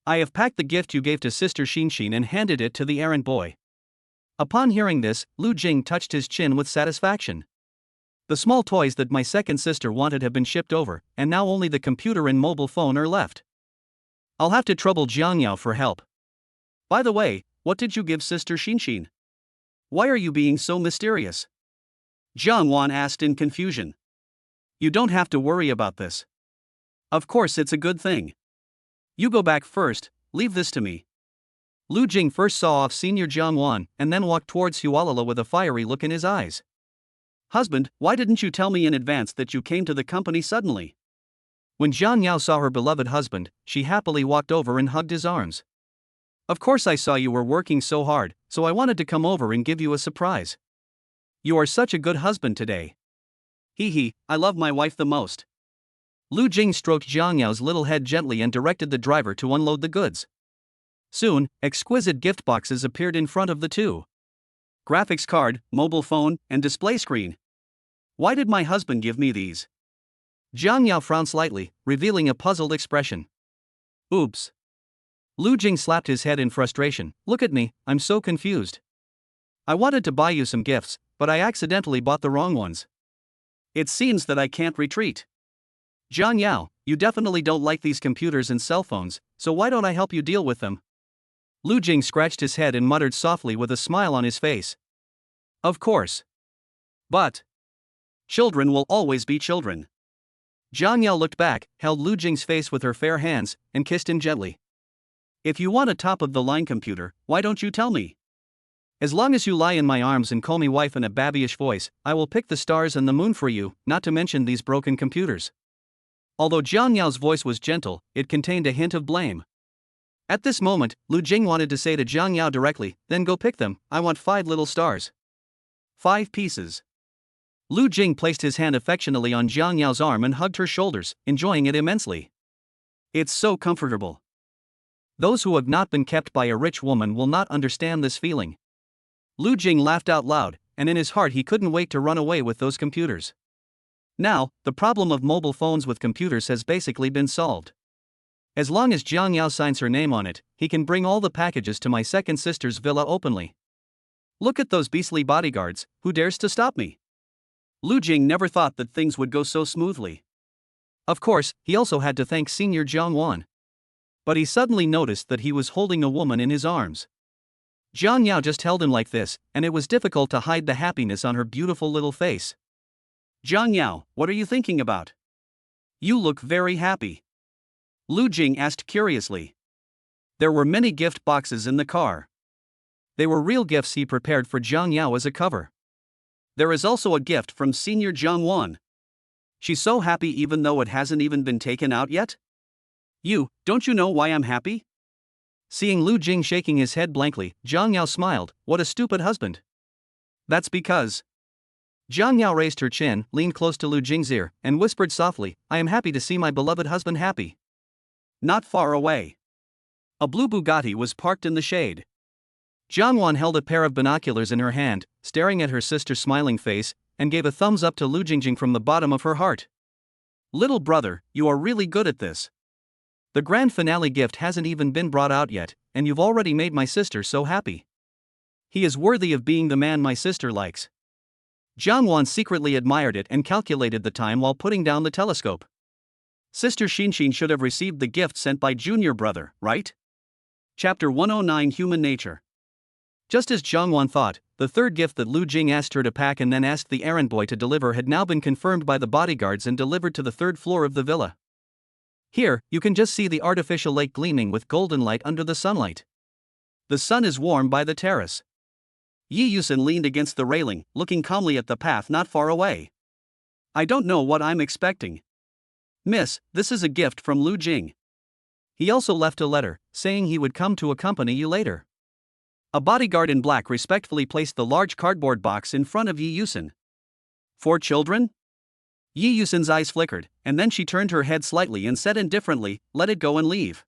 I have packed the gift you gave to Sister Xinshin and handed it to the errand boy. Upon hearing this, Lu Jing touched his chin with satisfaction. The small toys that my second sister wanted have been shipped over, and now only the computer and mobile phone are left. I'll have to trouble Jiang Yao for help. By the way, what did you give Sister Xinshin? Why are you being so mysterious? Jiang Wan asked in confusion. You don't have to worry about this. Of course it's a good thing. You go back first, leave this to me. Lu Jing first saw off Senior Jiang Wan and then walked towards Hualala with a fiery look in his eyes. Husband, why didn't you tell me in advance that you came to the company suddenly? When Zhang Yao saw her beloved husband, she happily walked over and hugged his arms. Of course I saw you were working so hard, so I wanted to come over and give you a surprise. You are such a good husband today. Hee, I love my wife the most. Lu Jing stroked Zhang Yao's little head gently and directed the driver to unload the goods. Soon, exquisite gift boxes appeared in front of the two. Graphics card, mobile phone, and display screen. Why did my husband give me these? Zhang Yao frowned slightly, revealing a puzzled expression. Oops. Lu Jing slapped his head in frustration. Look at me, I'm so confused. I wanted to buy you some gifts, but I accidentally bought the wrong ones. It seems that I can't retreat. Zhang Yao, you definitely don't like these computers and cell phones, so why don't I help you deal with them? Lu Jing scratched his head and muttered softly with a smile on his face. Of course. But children will always be children. Zhang Yao looked back, held Lu Jing's face with her fair hands, and kissed him gently. If you want a top-of-the-line computer, why don't you tell me? As long as you lie in my arms and call me wife in a babyish voice, I will pick the stars and the moon for you, not to mention these broken computers. Although Zhang Yao's voice was gentle, it contained a hint of blame. At this moment, Lu Jing wanted to say to Zhang Yao directly, then go pick them, I want 5 little stars. 5 pieces. Lu Jing placed his hand affectionately on Zhang Yao's arm and hugged her shoulders, enjoying it immensely. It's so comfortable. Those who have not been kept by a rich woman will not understand this feeling. Lu Jing laughed out loud, and in his heart he couldn't wait to run away with those computers. Now, the problem of mobile phones with computers has basically been solved. As long as Zhang Yao signs her name on it, he can bring all the packages to my second sister's villa openly. Look at those beastly bodyguards, who dares to stop me? Lu Jing never thought that things would go so smoothly. Of course, he also had to thank Senior Jiang Wan. But he suddenly noticed that he was holding a woman in his arms. Zhang Yao just held him like this, and it was difficult to hide the happiness on her beautiful little face. Zhang Yao, what are you thinking about? You look very happy. Lu Jing asked curiously. There were many gift boxes in the car. They were real gifts he prepared for Zhang Yao as a cover. There is also a gift from Senior Jiang Wan. She's so happy even though it hasn't even been taken out yet? Don't you know why I'm happy? Seeing Lu Jing shaking his head blankly, Zhang Yao smiled. What a stupid husband. That's because. Zhang Yao raised her chin, leaned close to Lu Jing's ear, and whispered softly, I am happy to see my beloved husband happy. Not far away. A blue Bugatti was parked in the shade. Jiang Wan held a pair of binoculars in her hand, staring at her sister's smiling face, and gave a thumbs up to Lu Jingjing from the bottom of her heart. Little brother, you are really good at this. The grand finale gift hasn't even been brought out yet, and you've already made my sister so happy. He is worthy of being the man my sister likes. Jiang Wan secretly admired it and calculated the time while putting down the telescope. Sister Xinxin should have received the gift sent by junior brother, right? Chapter 109 Human Nature. Just as Jiang Wan thought, the third gift that Lu Jing asked her to pack and then asked the errand boy to deliver had now been confirmed by the bodyguards and delivered to the third floor of the villa. Here, you can just see the artificial lake gleaming with golden light under the sunlight. The sun is warm by the terrace. Yi Yusin leaned against the railing, looking calmly at the path not far away. I don't know what I'm expecting. Miss, this is a gift from Lu Jing. He also left a letter, saying he would come to accompany you later. A bodyguard in black respectfully placed the large cardboard box in front of Yi Yusin. 4 children? Yi Yusin's eyes flickered, and then she turned her head slightly and said indifferently, let it go and leave.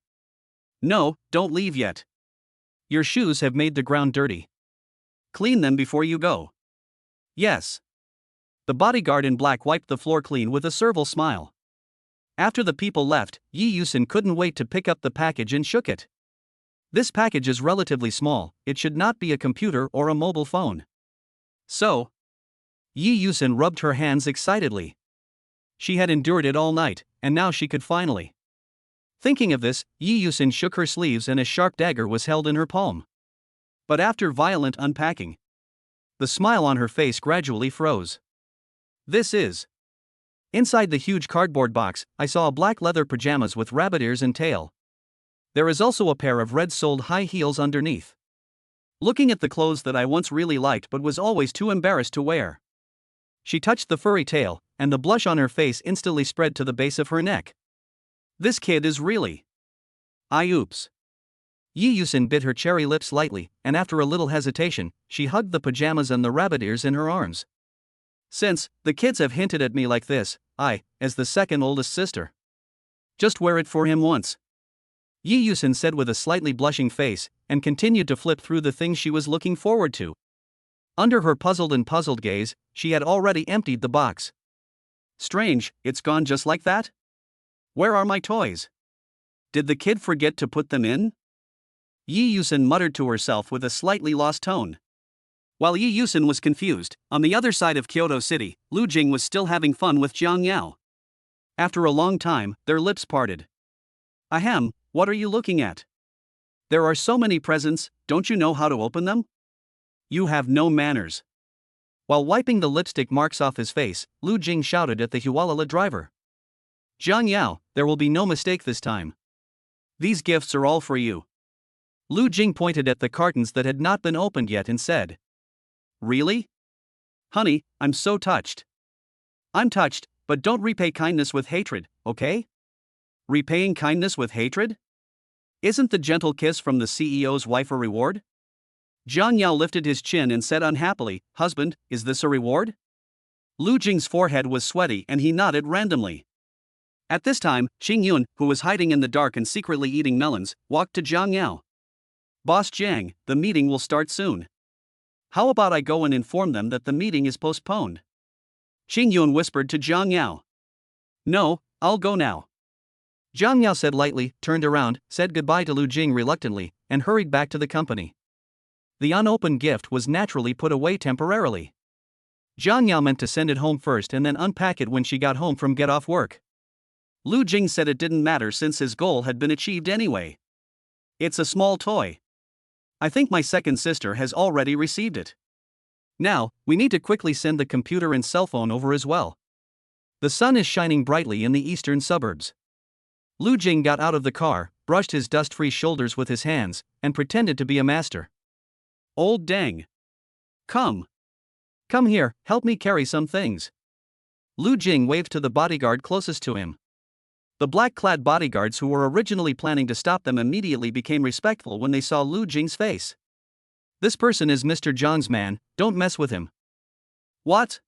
No, don't leave yet. Your shoes have made the ground dirty. Clean them before you go. Yes. The bodyguard in black wiped the floor clean with a servile smile. After the people left, Yi Yusin couldn't wait to pick up the package and shook it. This package is relatively small, it should not be a computer or a mobile phone. So? Yi Yusin rubbed her hands excitedly. She had endured it all night, and now she could finally. Thinking of this, Yi Yusin shook her sleeves and a sharp dagger was held in her palm. But after violent unpacking, the smile on her face gradually froze. This is. Inside the huge cardboard box, I saw black leather pajamas with rabbit ears and tail. There is also a pair of red-soled high heels underneath. Looking at the clothes that I once really liked but was always too embarrassed to wear. She touched the furry tail, and the blush on her face instantly spread to the base of her neck. This kid is really. Oops. Yi Yusin bit her cherry lips lightly, and after a little hesitation, she hugged the pajamas and the rabbit ears in her arms. Since the kids have hinted at me like this, I, as the second oldest sister, just wear it for him once. Yi Yusin said with a slightly blushing face, and continued to flip through the things she was looking forward to. Under her puzzled gaze, she had already emptied the box. Strange, it's gone just like that? Where are my toys? Did the kid forget to put them in? Yi Yusin muttered to herself with a slightly lost tone. While Yi Yusin was confused, on the other side of Kyoto City, Lu Jing was still having fun with Jiang Yao. After a long time, their lips parted. Ahem, what are you looking at? There are so many presents, don't you know how to open them? You have no manners. While wiping the lipstick marks off his face, Lu Jing shouted at the Hualala driver. Jiang Yao, there will be no mistake this time. These gifts are all for you. Lu Jing pointed at the cartons that had not been opened yet and said. Really? Honey, I'm so touched. I'm touched, but don't repay kindness with hatred, okay? Repaying kindness with hatred? Isn't the gentle kiss from the CEO's wife a reward? Jiang Yao lifted his chin and said unhappily, Husband, is this a reward? Lu Jing's forehead was sweaty and he nodded randomly. At this time, Qing Yun, who was hiding in the dark and secretly eating melons, walked to Jiang Yao. Boss Jiang, the meeting will start soon. How about I go and inform them that the meeting is postponed? Qing Yun whispered to Jiang Yao. No, I'll go now. Jiang Yao said lightly, turned around, said goodbye to Lu Jing reluctantly, and hurried back to the company. The unopened gift was naturally put away temporarily. Jiang Yao meant to send it home first and then unpack it when she got home from get off work. Lu Jing said it didn't matter since his goal had been achieved anyway. It's a small toy. I think my second sister has already received it. Now, we need to quickly send the computer and cell phone over as well. The sun is shining brightly in the eastern suburbs. Lu Jing got out of the car, brushed his dust-free shoulders with his hands, and pretended to be a master. Old dang. Come. Come here, help me carry some things. Lu Jing waved to the bodyguard closest to him. The black-clad bodyguards who were originally planning to stop them immediately became respectful when they saw Lu Jing's face. This person is Mr. Zhang's man, don't mess with him. What?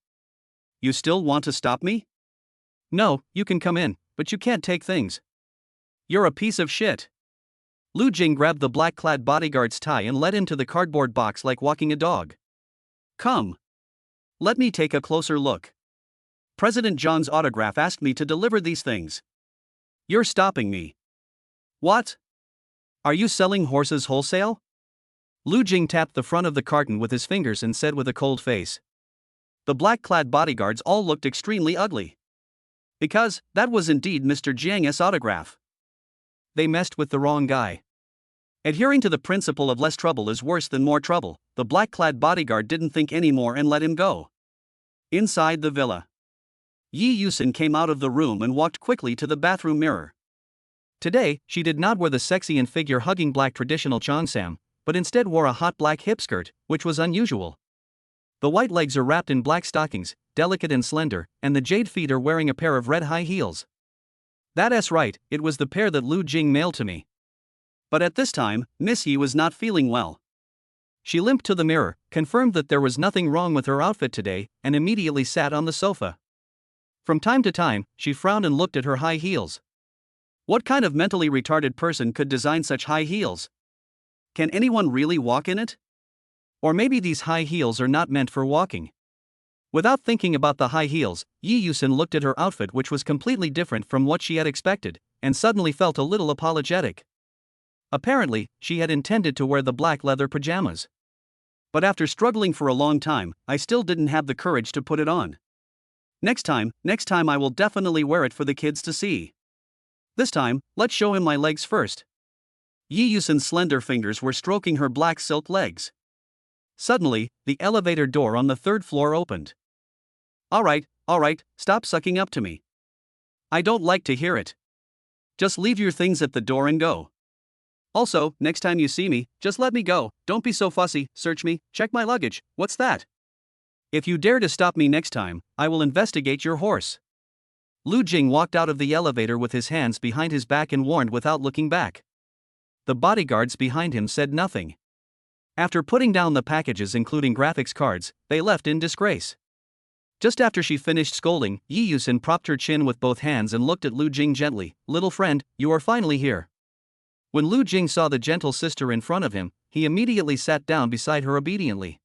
You still want to stop me? No, you can come in, but you can't take things. You're a piece of shit. Lu Jing grabbed the black-clad bodyguard's tie and led him to the cardboard box like walking a dog. Come. Let me take a closer look. President John's autograph asked me to deliver these things. You're stopping me. What? Are you selling horses wholesale? Lu Jing tapped the front of the carton with his fingers and said with a cold face. The black-clad bodyguards all looked extremely ugly. Because that was indeed Mr. Jiang's autograph. They messed with the wrong guy. Adhering to the principle of less trouble is worse than more trouble, the black-clad bodyguard didn't think any more and let him go. Inside the villa, Yi Yusin came out of the room and walked quickly to the bathroom mirror. Today, she did not wear the sexy and figure-hugging black traditional cheongsam, but instead wore a hot black hip skirt, which was unusual. The white legs are wrapped in black stockings, delicate and slender, and the jade feet are wearing a pair of red high heels. That's right, it was the pair that Lu Jing mailed to me. But at this time, Miss Yi was not feeling well. She limped to the mirror, confirmed that there was nothing wrong with her outfit today, and immediately sat on the sofa. From time to time, she frowned and looked at her high heels. What kind of mentally retarded person could design such high heels? Can anyone really walk in it? Or maybe these high heels are not meant for walking. Without thinking about the high heels, Yi Yusin looked at her outfit, which was completely different from what she had expected, and suddenly felt a little apologetic. Apparently, she had intended to wear the black leather pajamas. But after struggling for a long time, I still didn't have the courage to put it on. Next time I will definitely wear it for the kids to see. This time, let's show him my legs first. Yi Yusin's slender fingers were stroking her black silk legs. Suddenly, the elevator door on the third floor opened. All right, stop sucking up to me. I don't like to hear it. Just leave your things at the door and go. Also, next time you see me, just let me go, don't be so fussy, search me, check my luggage, what's that? If you dare to stop me next time, I will investigate your horse. Lu Jing walked out of the elevator with his hands behind his back and warned without looking back. The bodyguards behind him said nothing. After putting down the packages including graphics cards, they left in disgrace. Just after she finished scolding, Yi Yusin propped her chin with both hands and looked at Lu Jing gently. Little friend, you are finally here. When Lu Jing saw the gentle sister in front of him, he immediately sat down beside her obediently.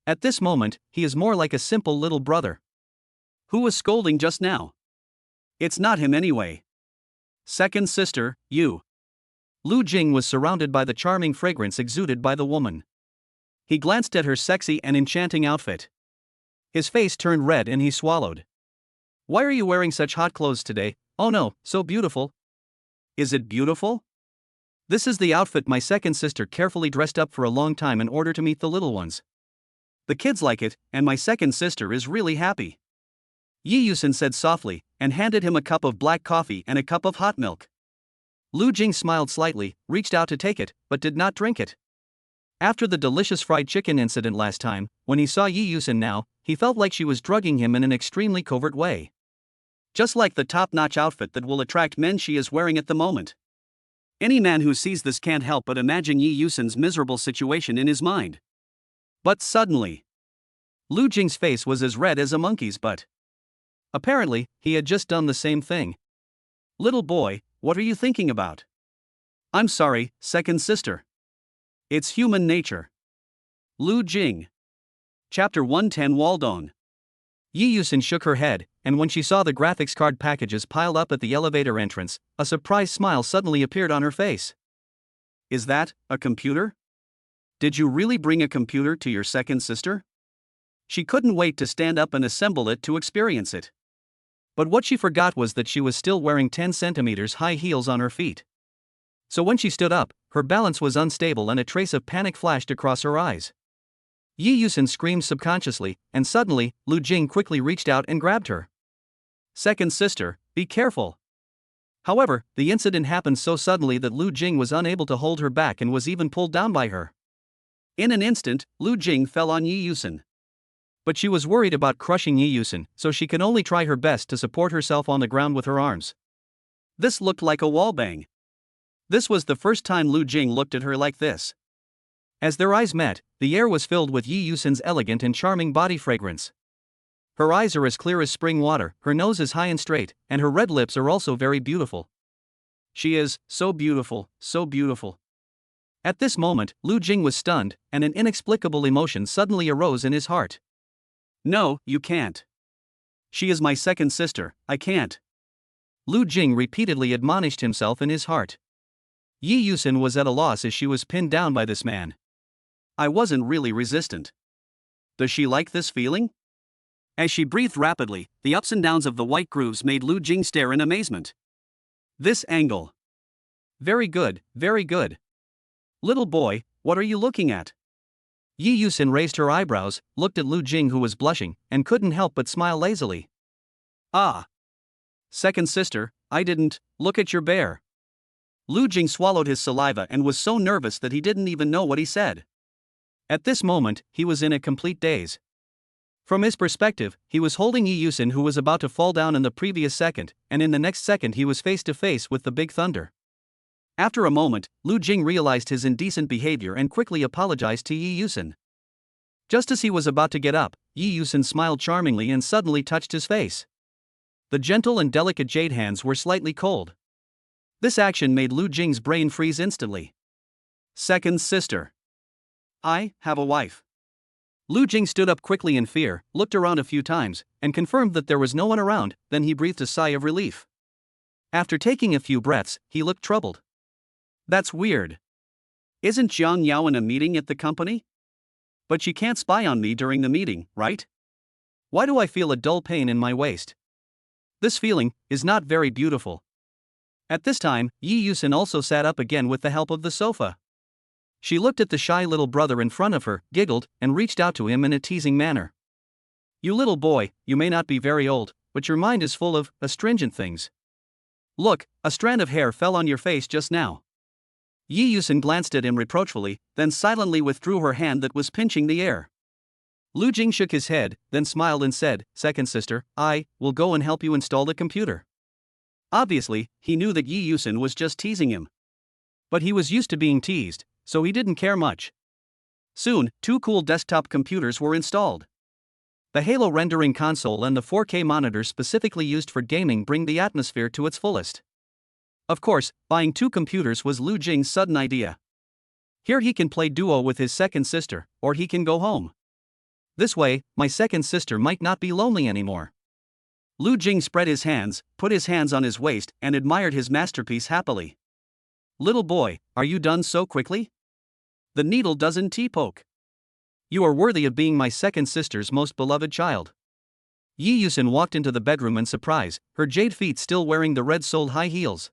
At this moment, he is more like a simple little brother. Who was scolding just now? It's not him anyway. Second sister, you. Lu Jing was surrounded by the charming fragrance exuded by the woman. He glanced at her sexy and enchanting outfit. His face turned red and he swallowed. Why are you wearing such hot clothes today? Oh no, so beautiful. Is it beautiful? This is the outfit my second sister carefully dressed up for a long time in order to meet the little ones. The kids like it, and my second sister is really happy. Yi Yusin said softly, and handed him a cup of black coffee and a cup of hot milk. Lu Jing smiled slightly, reached out to take it, but did not drink it. After the delicious fried chicken incident last time, when he saw Yi Yusin now, he felt like she was drugging him in an extremely covert way. Just like the top-notch outfit that will attract men she is wearing at the moment. Any man who sees this can't help but imagine Yi Yusin's miserable situation in his mind. But suddenly, Lu Jing's face was as red as a monkey's butt. Apparently, he had just done the same thing. Little boy, what are you thinking about? I'm sorry, second sister. It's human nature. Lu Jing. Chapter 110 Waldong. Yi Yusin shook her head, and when she saw the graphics card packages piled up at the elevator entrance, a surprised smile suddenly appeared on her face. Is that a computer? Did you really bring a computer to your second sister? She couldn't wait to stand up and assemble it to experience it. But what she forgot was that she was still wearing 10 centimeters high heels on her feet. So when she stood up, her balance was unstable and a trace of panic flashed across her eyes. Yi Yusin screamed subconsciously, and suddenly, Lu Jing quickly reached out and grabbed her. Second sister, be careful. However, the incident happened so suddenly that Lu Jing was unable to hold her back and was even pulled down by her. In an instant, Lu Jing fell on Yi Yusin. But she was worried about crushing Yi Yusin, so she could only try her best to support herself on the ground with her arms. This looked like a wallbang. This was the first time Lu Jing looked at her like this. As their eyes met, the air was filled with Yi Yusin's elegant and charming body fragrance. Her eyes are as clear as spring water, her nose is high and straight, and her red lips are also very beautiful. She is so beautiful, so beautiful. At this moment, Lu Jing was stunned, and an inexplicable emotion suddenly arose in his heart. No, you can't. She is my second sister, I can't. Lu Jing repeatedly admonished himself in his heart. Yi Yusin was at a loss as she was pinned down by this man. I wasn't really resistant. Does she like this feeling? As she breathed rapidly, the ups and downs of the white grooves made Lu Jing stare in amazement. This angle. Very good, very good. Little boy, what are you looking at? Yi Yusin raised her eyebrows, looked at Lu Jing who was blushing, and couldn't help but smile lazily. Ah. Second sister, I didn't, look at your bear. Lu Jing swallowed his saliva and was so nervous that he didn't even know what he said. At this moment, he was in a complete daze. From his perspective, he was holding Yi Yusin who was about to fall down in the previous second, and in the next second he was face to face with the big thunder. After a moment, Lu Jing realized his indecent behavior and quickly apologized to Yi Yusin. Just as he was about to get up, Yi Yusin smiled charmingly and suddenly touched his face. The gentle and delicate jade hands were slightly cold. This action made Lu Jing's brain freeze instantly. Second sister. I have a wife. Lu Jing stood up quickly in fear, looked around a few times, and confirmed that there was no one around, then he breathed a sigh of relief. After taking a few breaths, he looked troubled. That's weird. Isn't Jiang Yao in a meeting at the company? But she can't spy on me during the meeting, right? Why do I feel a dull pain in my waist? This feeling is not very beautiful. At this time, Yi Yusin also sat up again with the help of the sofa. She looked at the shy little brother in front of her, giggled, and reached out to him in a teasing manner. You little boy, you may not be very old, but your mind is full of astringent things. Look, a strand of hair fell on your face just now. Yi Yusin glanced at him reproachfully, then silently withdrew her hand that was pinching the air. Lu Jing shook his head, then smiled and said, Second sister, I will go and help you install the computer. Obviously, he knew that Yi Yusin was just teasing him. But he was used to being teased, so he didn't care much. Soon, 2 cool desktop computers were installed. The Halo rendering console and the 4K monitor specifically used for gaming bring the atmosphere to its fullest. Of course, buying 2 computers was Lu Jing's sudden idea. Here he can play duo with his second sister, or he can go home. This way, my second sister might not be lonely anymore. Lu Jing spread his hands, put his hands on his waist, and admired his masterpiece happily. Little boy, are you done so quickly? The needle doesn't T-poke. You are worthy of being my second sister's most beloved child. Yi Yusin walked into the bedroom in surprise, her jade feet still wearing the red-soled high heels.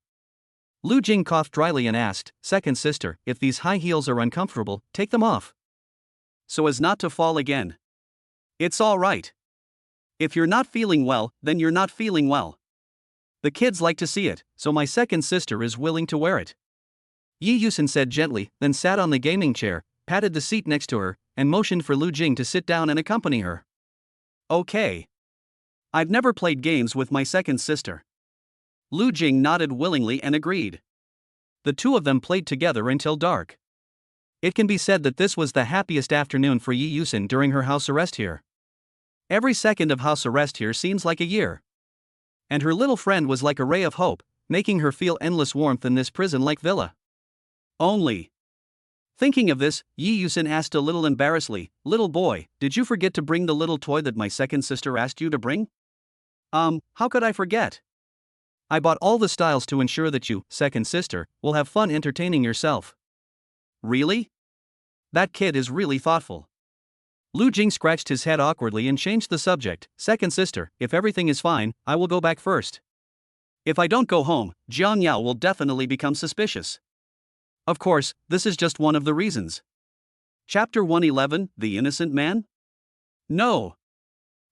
Lu Jing coughed dryly and asked, Second sister, if these high heels are uncomfortable, take them off. So as not to fall again. It's all right. If you're not feeling well, then you're not feeling well. The kids like to see it, so my second sister is willing to wear it. Yi Yusin said gently, then sat on the gaming chair, patted the seat next to her, and motioned for Lu Jing to sit down and accompany her. Okay. I've never played games with my second sister. Lu Jing nodded willingly and agreed. The two of them played together until dark. It can be said that this was the happiest afternoon for Yi Yusin during her house arrest here. Every second of house arrest here seems like a year. And her little friend was like a ray of hope, making her feel endless warmth in this prison-like villa. Only. Thinking of this, Yi Yusin asked a little embarrassedly, Little boy, did you forget to bring the little toy that my second sister asked you to bring? How could I forget? I bought all the styles to ensure that you, second sister, will have fun entertaining yourself. Really? That kid is really thoughtful. Lu Jing scratched his head awkwardly and changed the subject. Second sister, if everything is fine, I will go back first. If I don't go home, Jiang Yao will definitely become suspicious. Of course, this is just one of the reasons. Chapter 111, The Innocent Man? No.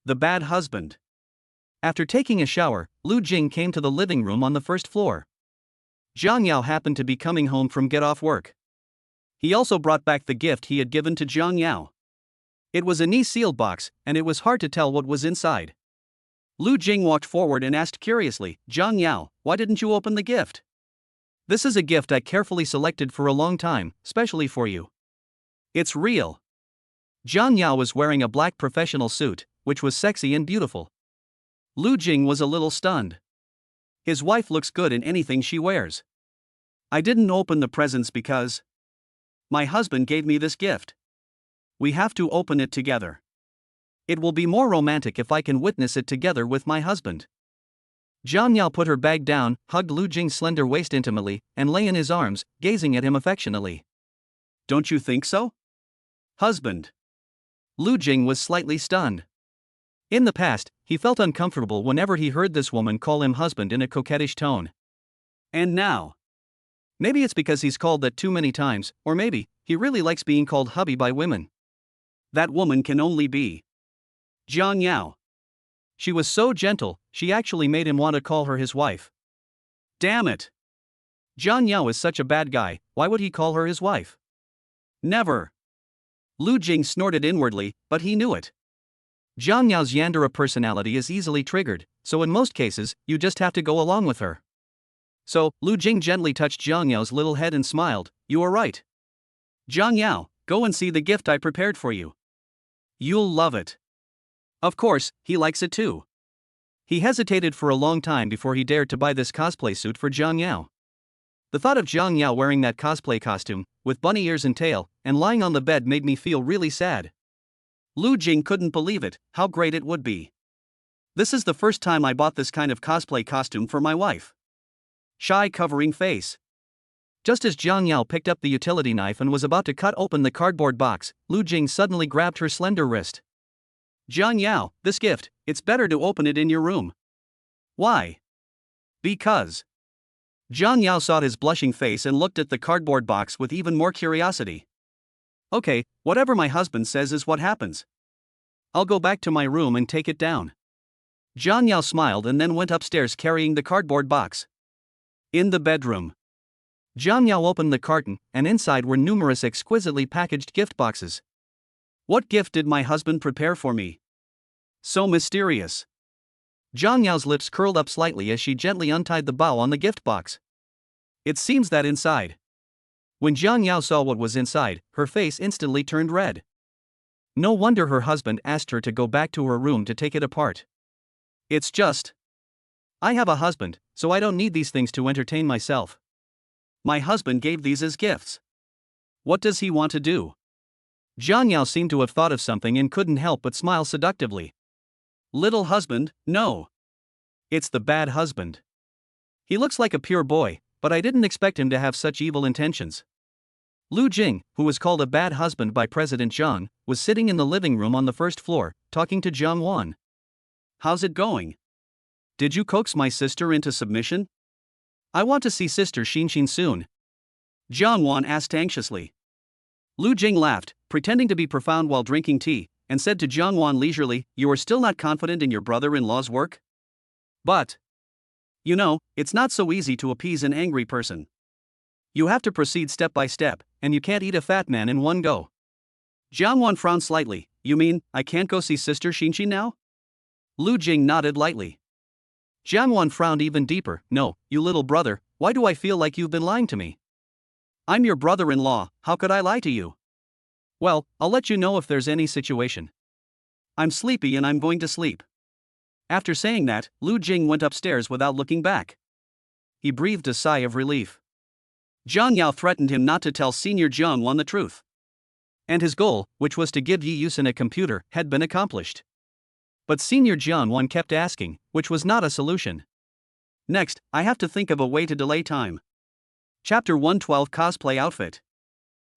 The Bad Husband. After taking a shower, Lu Jing came to the living room on the first floor. Jiang Yao happened to be coming home from get-off work. He also brought back the gift he had given to Jiang Yao. It was a knee-sealed box, and it was hard to tell what was inside. Lu Jing walked forward and asked curiously, Jiang Yao, why didn't you open the gift? This is a gift I carefully selected for a long time, specially for you. It's real. Jiang Yao was wearing a black professional suit, which was sexy and beautiful. Lu Jing was a little stunned. His wife looks good in anything she wears. I didn't open the presents because my husband gave me this gift. We have to open it together. It will be more romantic if I can witness it together with my husband. Jiang Yao put her bag down, hugged Lu Jing's slender waist intimately, and lay in his arms, gazing at him affectionately. Don't you think so? Husband. Lu Jing was slightly stunned. In the past, he felt uncomfortable whenever he heard this woman call him husband in a coquettish tone. And now? Maybe it's because he's called that too many times, or maybe he really likes being called hubby by women. That woman can only be Jiang Yao. She was so gentle, she actually made him want to call her his wife. Damn it! Jiang Yao is such a bad guy, why would he call her his wife? Never! Lu Jing snorted inwardly, but he knew it. Jiang Yao's yandere personality is easily triggered, so in most cases, you just have to go along with her. So, Lu Jing gently touched Jiang Yao's little head and smiled. You are right. Jiang Yao, go and see the gift I prepared for you. You'll love it. Of course, he likes it too. He hesitated for a long time before he dared to buy this cosplay suit for Jiang Yao. The thought of Jiang Yao wearing that cosplay costume, with bunny ears and tail, and lying on the bed made me feel really sad. Lu Jing couldn't believe it, how great it would be. This is the first time I bought this kind of cosplay costume for my wife. Shy covering face. Just as Jiang Yao picked up the utility knife and was about to cut open the cardboard box, Lu Jing suddenly grabbed her slender wrist. Jiang Yao, this gift, it's better to open it in your room. Why? Because. Jiang Yao saw his blushing face and looked at the cardboard box with even more curiosity. Okay, whatever my husband says is what happens. I'll go back to my room and take it down. Jiang Yao smiled and then went upstairs carrying the cardboard box. In the bedroom. Jiang Yao opened the carton, and inside were numerous exquisitely packaged gift boxes. What gift did my husband prepare for me? So mysterious. Jiang Yao's lips curled up slightly as she gently untied the bow on the gift box. It seems that inside. When Jiang Yao saw what was inside, her face instantly turned red. No wonder her husband asked her to go back to her room to take it apart. It's just. I have a husband, so I don't need these things to entertain myself. My husband gave these as gifts. What does he want to do? Jiang Yao seemed to have thought of something and couldn't help but smile seductively. Little husband, no. It's the bad husband. He looks like a pure boy, but I didn't expect him to have such evil intentions. Lu Jing, who was called a bad husband by President Zhang, was sitting in the living room on the first floor, talking to Jiang Wan. How's it going? Did you coax my sister into submission? I want to see Sister Xinxin soon. Jiang Wan asked anxiously. Lu Jing laughed, pretending to be profound while drinking tea, and said to Jiang Wan leisurely, You are still not confident in your brother-in-law's work? But. You know, it's not so easy to appease an angry person. You have to proceed step by step, and you can't eat a fat man in one go. Jiang Wan frowned slightly. You mean, I can't go see Sister Xinxin now? Lu Jing nodded lightly. Jiang Wan frowned even deeper. No, you little brother, why do I feel like you've been lying to me? I'm your brother-in-law, how could I lie to you? Well, I'll let you know if there's any situation. I'm sleepy and I'm going to sleep. After saying that, Lu Jing went upstairs without looking back. He breathed a sigh of relief. Jiang Yao threatened him not to tell Senior Jiang Wan the truth. And his goal, which was to give Yi Yusin a computer, had been accomplished. But Senior Jiang Wan kept asking, which was not a solution. Next, I have to think of a way to delay time. Chapter 112 Cosplay Outfit.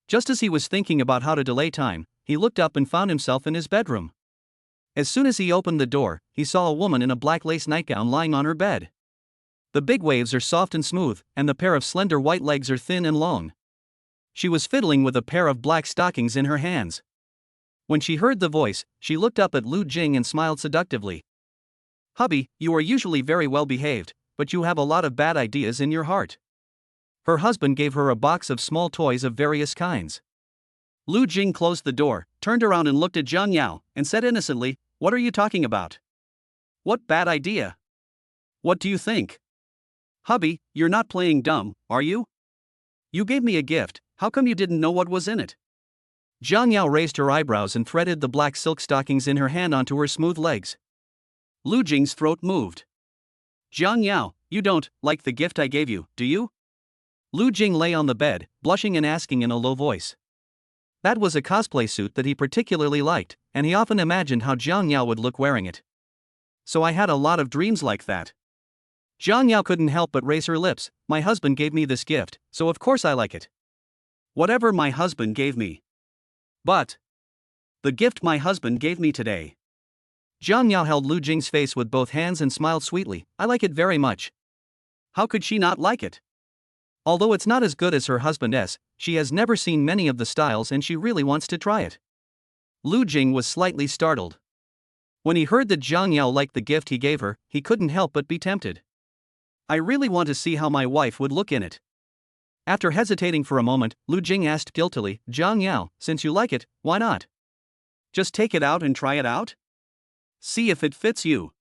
Just as he was thinking about how to delay time, he looked up and found himself in his bedroom. As soon as he opened the door, he saw a woman in a black lace nightgown lying on her bed. The big waves are soft and smooth, and the pair of slender white legs are thin and long. She was fiddling with a pair of black stockings in her hands. When she heard the voice, she looked up at Lu Jing and smiled seductively. Hubby, you are usually very well behaved, but you have a lot of bad ideas in your heart. Her husband gave her a box of small toys of various kinds. Lu Jing closed the door, turned around and looked at Jiang Yao, and said innocently, What are you talking about? What bad idea? What do you think? Hubby, you're not playing dumb, are you? You gave me a gift, how come you didn't know what was in it? Jiang Yao raised her eyebrows and threaded the black silk stockings in her hand onto her smooth legs. Lu Jing's throat moved. Jiang Yao, you don't like the gift I gave you, do you? Lu Jing lay on the bed, blushing and asking in a low voice. That was a cosplay suit that he particularly liked, and he often imagined how Jiang Yao would look wearing it. So I had a lot of dreams like that. Jiang Yao couldn't help but raise her lips. My husband gave me this gift, so of course I like it. Whatever my husband gave me. But the gift my husband gave me today. Jiang Yao held Lu Jing's face with both hands and smiled sweetly. I like it very much. How could she not like it? Although it's not as good as her husband's, she has never seen many of the styles and she really wants to try it. Lu Jing was slightly startled. When he heard that Jiang Yao liked the gift he gave her, he couldn't help but be tempted. I really want to see how my wife would look in it. After hesitating for a moment, Lu Jing asked guiltily, Jiang Yao, since you like it, why not? Just take it out and try it out? See if it fits you.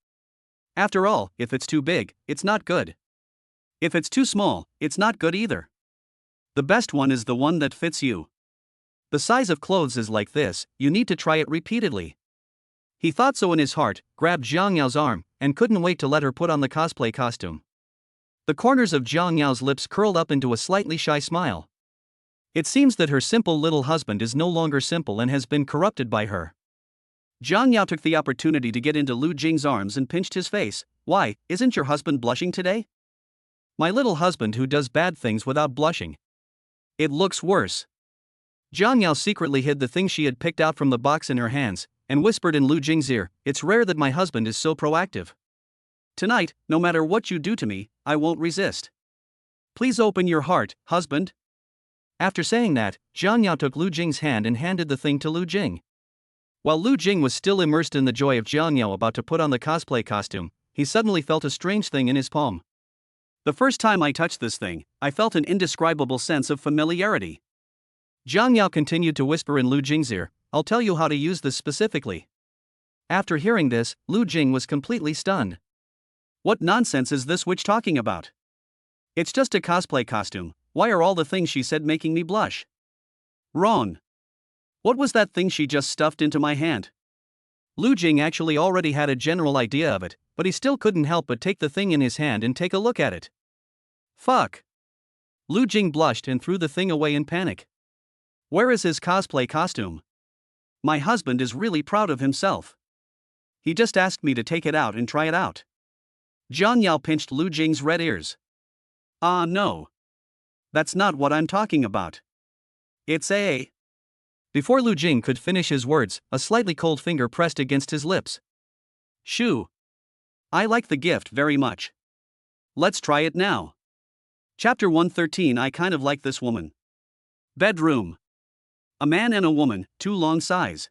After all, if it's too big, it's not good. If it's too small, it's not good either. The best one is the one that fits you. The size of clothes is like this, you need to try it repeatedly. He thought so in his heart, grabbed Jiang Yao's arm, and couldn't wait to let her put on the cosplay costume. The corners of Jiang Yao's lips curled up into a slightly shy smile. It seems that her simple little husband is no longer simple and has been corrupted by her. Jiang Yao took the opportunity to get into Lu Jing's arms and pinched his face. Why, isn't your husband blushing today? My little husband who does bad things without blushing. It looks worse. Jiang Yao secretly hid the thing she had picked out from the box in her hands, and whispered in Lu Jing's ear, it's rare that my husband is so proactive. Tonight, no matter what you do to me, I won't resist. Please open your heart, husband. After saying that, Jiang Yao took Lu Jing's hand and handed the thing to Lu Jing. While Lu Jing was still immersed in the joy of Jiang Yao about to put on the cosplay costume, he suddenly felt a strange thing in his palm. The first time I touched this thing, I felt an indescribable sense of familiarity. Jiang Yao continued to whisper in Lu Jing's ear, I'll tell you how to use this specifically. After hearing this, Lu Jing was completely stunned. What nonsense is this witch talking about? It's just a cosplay costume, why are all the things she said making me blush? Wrong. What was that thing she just stuffed into my hand? Lu Jing actually already had a general idea of it, but he still couldn't help but take the thing in his hand and take a look at it. Fuck. Lu Jing blushed and threw the thing away in panic. Where is his cosplay costume? My husband is really proud of himself. He just asked me to take it out and try it out. Jiang Yao pinched Lu Jing's red ears. No. That's not what I'm talking about. It's a... Before Lu Jing could finish his words, a slightly cold finger pressed against his lips. Shoo. I like the gift very much. Let's try it now. Chapter 113 I kind of like this woman. Bedroom. A man and a woman, two long sighs.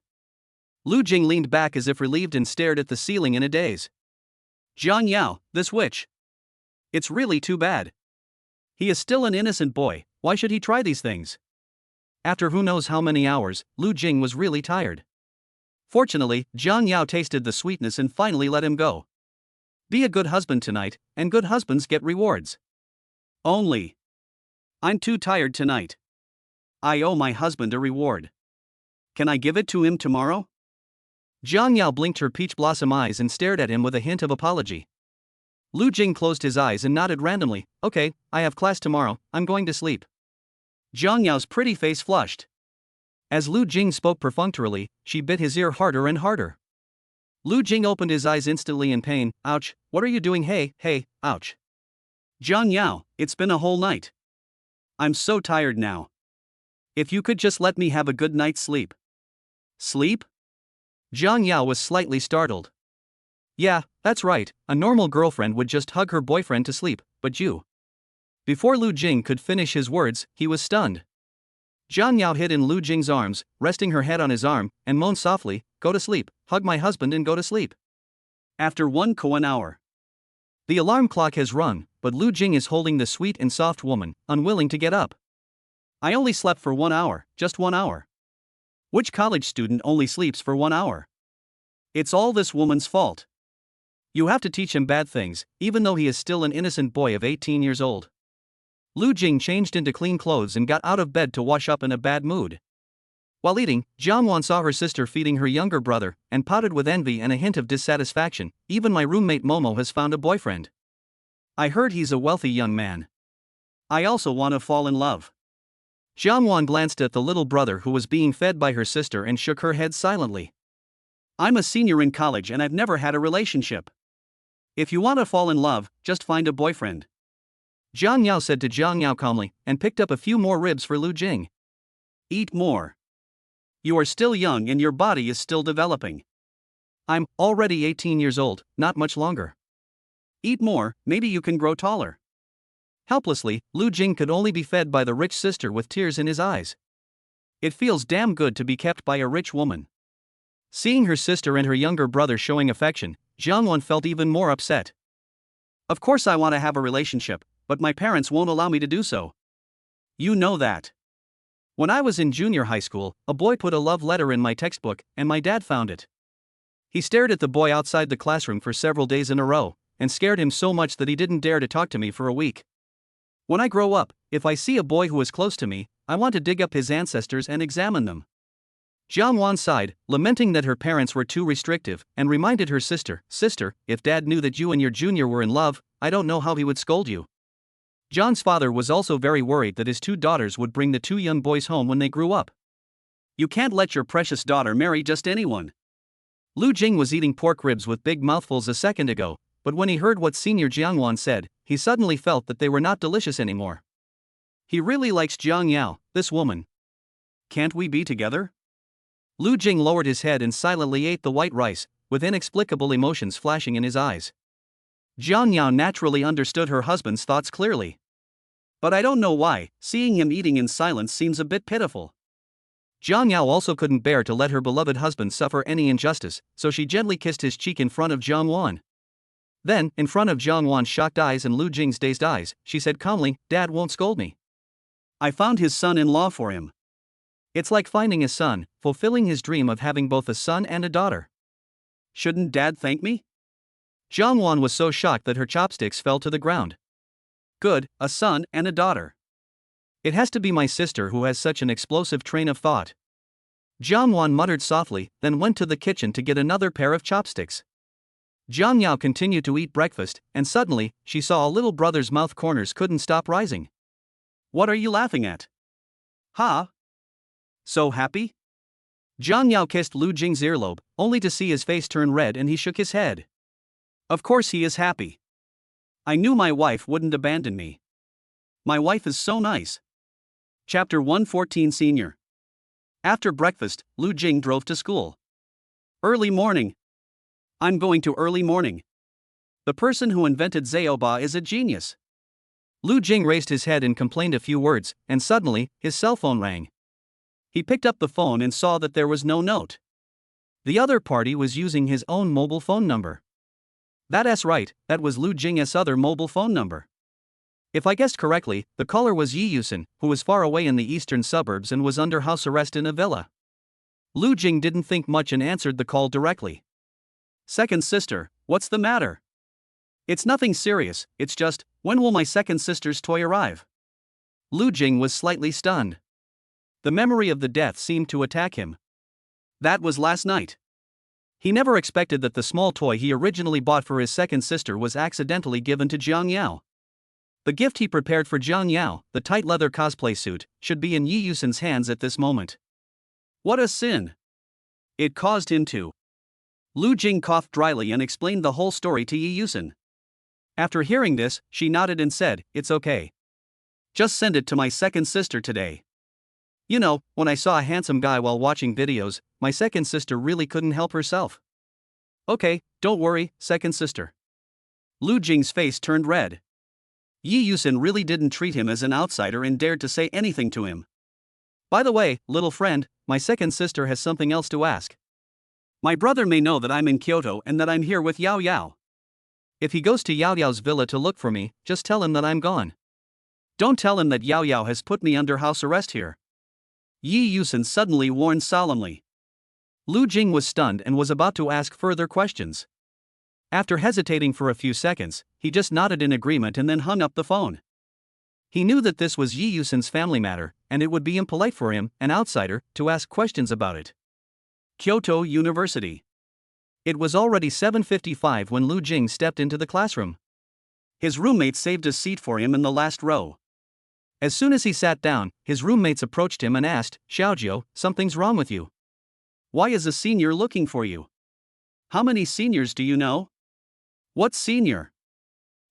Lu Jing leaned back as if relieved and stared at the ceiling in a daze. Jiang Yao, this witch. It's really too bad. He is still an innocent boy, why should he try these things? After who knows how many hours, Lu Jing was really tired. Fortunately, Jiang Yao tasted the sweetness and finally let him go. Be a good husband tonight, and good husbands get rewards. Only. I'm too tired tonight. I owe my husband a reward. Can I give it to him tomorrow? Jiang Yao blinked her peach blossom eyes and stared at him with a hint of apology. Lu Jing closed his eyes and nodded randomly. Okay, I have class tomorrow, I'm going to sleep. Jiang Yao's pretty face flushed. As Lu Jing spoke perfunctorily, she bit his ear harder and harder. Lu Jing opened his eyes instantly in pain. Ouch, what are you doing? Hey, ouch. Jiang Yao, it's been a whole night. I'm so tired now. If you could just let me have a good night's sleep. Sleep? Jiang Yao was slightly startled. Yeah, that's right, a normal girlfriend would just hug her boyfriend to sleep, but you. Before Lu Jing could finish his words, he was stunned. Jiang Yao hid in Lu Jing's arms, resting her head on his arm, and moaned softly, go to sleep, hug my husband and go to sleep. After 1 hour. The alarm clock has rung, but Lu Jing is holding the sweet and soft woman, unwilling to get up. I only slept for 1 hour, just 1 hour. Which college student only sleeps for 1 hour? It's all this woman's fault. You have to teach him bad things, even though he is still an innocent boy of 18 years old. Lu Jing changed into clean clothes and got out of bed to wash up in a bad mood. While eating, Jiang Wan saw her sister feeding her younger brother, and pouted with envy and a hint of dissatisfaction. Even my roommate Momo has found a boyfriend. I heard he's a wealthy young man. I also want to fall in love. Jiangwan glanced at the little brother who was being fed by her sister and shook her head silently. I'm a senior in college and I've never had a relationship. If you want to fall in love, just find a boyfriend. Jiang Yao said to Jiang Yao calmly and picked up a few more ribs for Lu Jing. Eat more. You are still young and your body is still developing. I'm already 18 years old, not much longer. Eat more, maybe you can grow taller. Helplessly, Lu Jing could only be fed by the rich sister with tears in his eyes. It feels damn good to be kept by a rich woman. Seeing her sister and her younger brother showing affection, Jiangwan felt even more upset. Of course I want to have a relationship, but my parents won't allow me to do so. You know that. When I was in junior high school, a boy put a love letter in my textbook, and my dad found it. He stared at the boy outside the classroom for several days in a row, and scared him so much that he didn't dare to talk to me for a week. When I grow up, if I see a boy who is close to me, I want to dig up his ancestors and examine them. Jiang Wan sighed, lamenting that her parents were too restrictive, and reminded her sister, Sister, if Dad knew that you and your junior were in love, I don't know how he would scold you. John's father was also very worried that his two daughters would bring the two young boys home when they grew up. You can't let your precious daughter marry just anyone. Lu Jing was eating pork ribs with big mouthfuls a second ago, but when he heard what Senior Jiangwan said, he suddenly felt that they were not delicious anymore. He really likes Jiang Yao, this woman. Can't we be together? Lu Jing lowered his head and silently ate the white rice, with inexplicable emotions flashing in his eyes. Jiang Yao naturally understood her husband's thoughts clearly. But I don't know why, seeing him eating in silence seems a bit pitiful. Jiang Yao also couldn't bear to let her beloved husband suffer any injustice, so she gently kissed his cheek in front of Jiang Wan. Then, in front of Jiang Wan's shocked eyes and Lu Jing's dazed eyes, she said calmly, Dad won't scold me. I found his son-in-law for him. It's like finding a son, fulfilling his dream of having both a son and a daughter. Shouldn't Dad thank me? Jiang Wan was so shocked that her chopsticks fell to the ground. Good, a son and a daughter. It has to be my sister who has such an explosive train of thought. Jiang Wan muttered softly, then went to the kitchen to get another pair of chopsticks. Jiang Yao continued to eat breakfast, and suddenly, she saw a little brother's mouth corners couldn't stop rising. What are you laughing at? Huh? So happy? Jiang Yao kissed Lu Jing's earlobe, only to see his face turn red and he shook his head. Of course he is happy. I knew my wife wouldn't abandon me. My wife is so nice. Chapter 114 Senior. After breakfast, Lu Jing drove to school. Early morning. I'm going to early morning. The person who invented Zaoba is a genius. Lu Jing raised his head and complained a few words, and suddenly, his cell phone rang. He picked up the phone and saw that there was no note. The other party was using his own mobile phone number. That's right, that was Lu Jing's other mobile phone number. If I guessed correctly, the caller was Yi Yusen, who was far away in the eastern suburbs and was under house arrest in a villa. Lu Jing didn't think much and answered the call directly. Second sister, what's the matter? It's nothing serious, it's just, when will my second sister's toy arrive? Lu Jing was slightly stunned. The memory of the death seemed to attack him. That was last night. He never expected that the small toy he originally bought for his second sister was accidentally given to Jiang Yao. The gift he prepared for Jiang Yao, the tight leather cosplay suit, should be in Yi Yusen's hands at this moment. What a sin! It caused him to. Lu Jing coughed dryly and explained the whole story to Yi Yusen. After hearing this, she nodded and said, It's okay. Just send it to my second sister today. You know, when I saw a handsome guy while watching videos, my second sister really couldn't help herself. Okay, don't worry, second sister. Lu Jing's face turned red. Yi Yusen really didn't treat him as an outsider and dared to say anything to him. By the way, little friend, my second sister has something else to ask. My brother may know that I'm in Kyoto and that I'm here with Yao Yao. If he goes to Yao Yao's villa to look for me, just tell him that I'm gone. Don't tell him that Yao Yao has put me under house arrest here. Yi Yusen suddenly warned solemnly. Lu Jing was stunned and was about to ask further questions. After hesitating for a few seconds, he just nodded in agreement and then hung up the phone. He knew that this was Yi Yusen's family matter, and it would be impolite for him, an outsider, to ask questions about it. Kyoto University. It was already 7:55 when Lu Jing stepped into the classroom. His roommate saved a seat for him in the last row. As soon as he sat down, his roommates approached him and asked, Xiaojiu, something's wrong with you. Why is a senior looking for you? How many seniors do you know? What senior?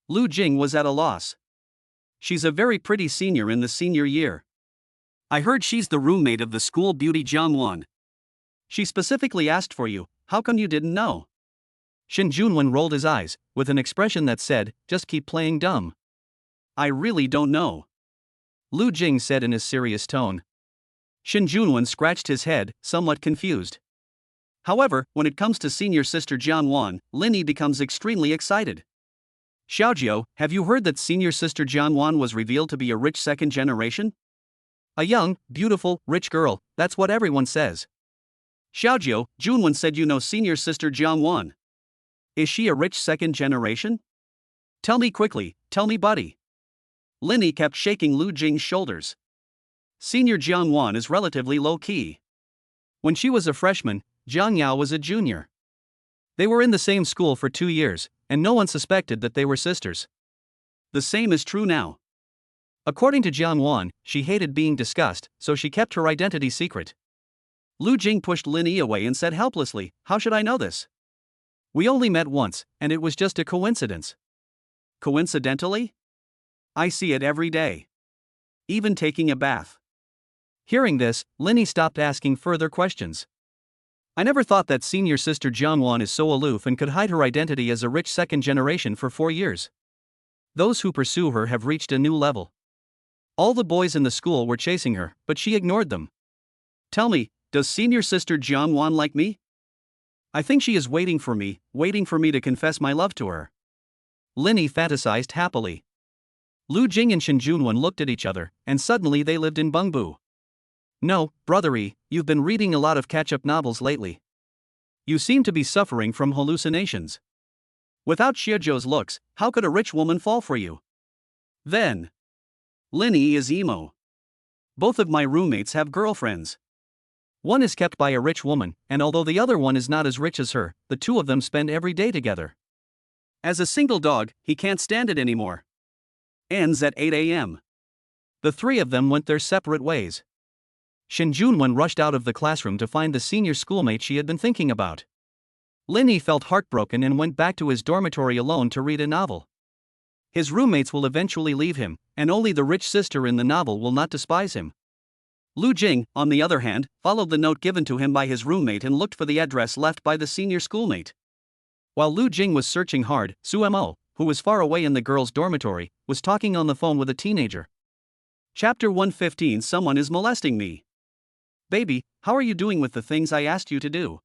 Lu Jing was at a loss. She's a very pretty senior in the senior year. I heard she's the roommate of the school beauty Jiangwan. She specifically asked for you, how come you didn't know? Shin Junwen rolled his eyes, with an expression that said, just keep playing dumb. I really don't know. Lu Jing said in his serious tone. Shin Junwen scratched his head, somewhat confused. However, when it comes to senior sister Jianwan, Linny becomes extremely excited. Xiaojiu, have you heard that senior sister Jianwan was revealed to be a rich second generation? A young, beautiful, rich girl, that's what everyone says. Xiaojiu, Junwen said you know senior sister Jianwan. Is she a rich second generation? Tell me quickly, tell me buddy. Linny kept shaking Lu Jing's shoulders. Senior Jianwan is relatively low-key. When she was a freshman, Jiang Yao was a junior. They were in the same school for 2 years, and no one suspected that they were sisters. The same is true now. According to Jiangwan, she hated being discussed, so she kept her identity secret. Lu Jing pushed Linny away and said helplessly, how should I know this? We only met once, and it was just a coincidence. Coincidentally? I see it every day. Even taking a bath. Hearing this, Linny stopped asking further questions. I never thought that senior sister Jiangwan is so aloof and could hide her identity as a rich second generation for 4 years. Those who pursue her have reached a new level. All the boys in the school were chasing her, but she ignored them. Tell me, does senior sister Jiangwan like me? I think she is waiting for me to confess my love to her. Linny fantasized happily. Lu Jing and Shin Junwen looked at each other, and suddenly they lived in Bengbu. No, brothery, you've been reading a lot of catch-up novels lately. You seem to be suffering from hallucinations. Without Xiaojiu's looks, how could a rich woman fall for you? Then. Linny is emo. Both of my roommates have girlfriends. One is kept by a rich woman, and although the other one is not as rich as her, the two of them spend every day together. As a single dog, he can't stand it anymore. Ends at 8 a.m. The three of them went their separate ways. Shin Junwen rushed out of the classroom to find the senior schoolmate she had been thinking about. Linny felt heartbroken and went back to his dormitory alone to read a novel. His roommates will eventually leave him, and only the rich sister in the novel will not despise him. Lu Jing, on the other hand, followed the note given to him by his roommate and looked for the address left by the senior schoolmate. While Lu Jing was searching hard, Sumo, who was far away in the girls' dormitory, was talking on the phone with a teenager. Chapter 115. Someone is molesting me. Baby, how are you doing with the things I asked you to do?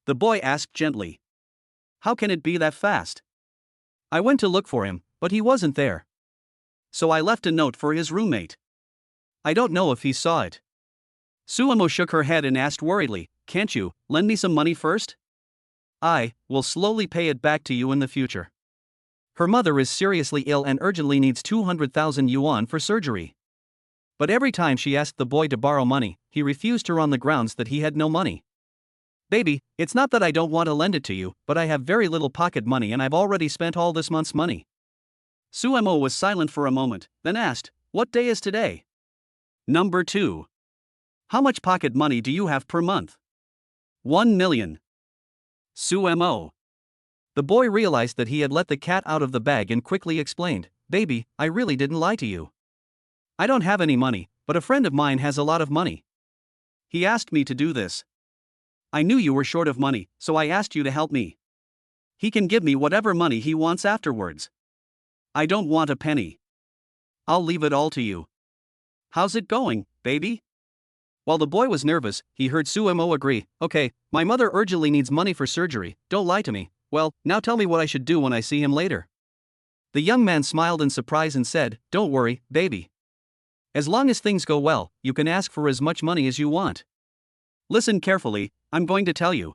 The boy asked gently. How can it be that fast? I went to look for him, but he wasn't there. So I left a note for his roommate. I don't know if he saw it. Sumo shook her head and asked worriedly, can't you lend me some money first? I will slowly pay it back to you in the future. Her mother is seriously ill and urgently needs 200,000 yuan for surgery. But every time she asked the boy to borrow money, he refused her on the grounds that he had no money. Baby, it's not that I don't want to lend it to you, but I have very little pocket money and I've already spent all this month's money. Sumo was silent for a moment, then asked, what day is today? Number 2. How much pocket money do you have per month? 1 million. Sumo. The boy realized that he had let the cat out of the bag and quickly explained, baby, I really didn't lie to you. I don't have any money, but a friend of mine has a lot of money. He asked me to do this. I knew you were short of money, so I asked you to help me. He can give me whatever money he wants afterwards. I don't want a penny. I'll leave it all to you. How's it going, baby? While the boy was nervous, he heard Sumo agree, okay, my mother urgently needs money for surgery, don't lie to me. Well, now tell me what I should do when I see him later. The young man smiled in surprise and said, don't worry, baby. As long as things go well, you can ask for as much money as you want. Listen carefully, I'm going to tell you.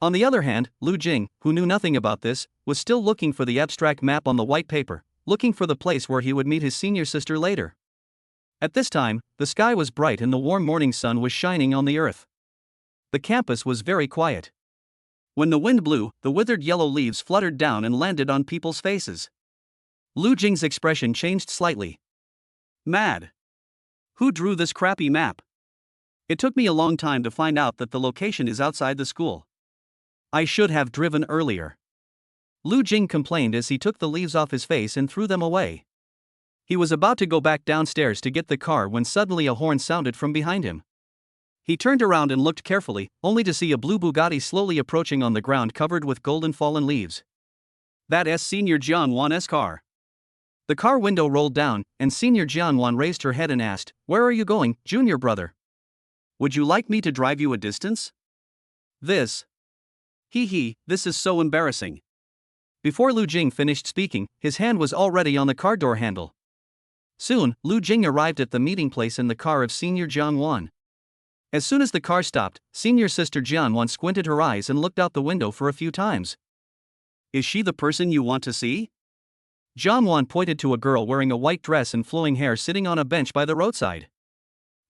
On the other hand, Lu Jing, who knew nothing about this, was still looking for the abstract map on the white paper, looking for the place where he would meet his senior sister later. At this time, the sky was bright and the warm morning sun was shining on the earth. The campus was very quiet. When the wind blew, the withered yellow leaves fluttered down and landed on people's faces. Lu Jing's expression changed slightly. Mad. Who drew this crappy map? It took me a long time to find out that the location is outside the school. I should have driven earlier. Lu Jing complained as he took the leaves off his face and threw them away. He was about to go back downstairs to get the car when suddenly a horn sounded from behind him. He turned around and looked carefully, only to see a blue Bugatti slowly approaching on the ground covered with golden fallen leaves. That's Senior Jianwan's car. The car window rolled down, and Senior Jianwan raised her head and asked, "Where are you going, junior brother? Would you like me to drive you a distance?" This. This is so embarrassing. Before Lu Jing finished speaking, his hand was already on the car door handle. Soon, Lu Jing arrived at the meeting place in the car of Senior Jianwan. As soon as the car stopped, Senior Sister Jianwan squinted her eyes and looked out the window for a few times. Is she the person you want to see? Jianwan pointed to a girl wearing a white dress and flowing hair sitting on a bench by the roadside.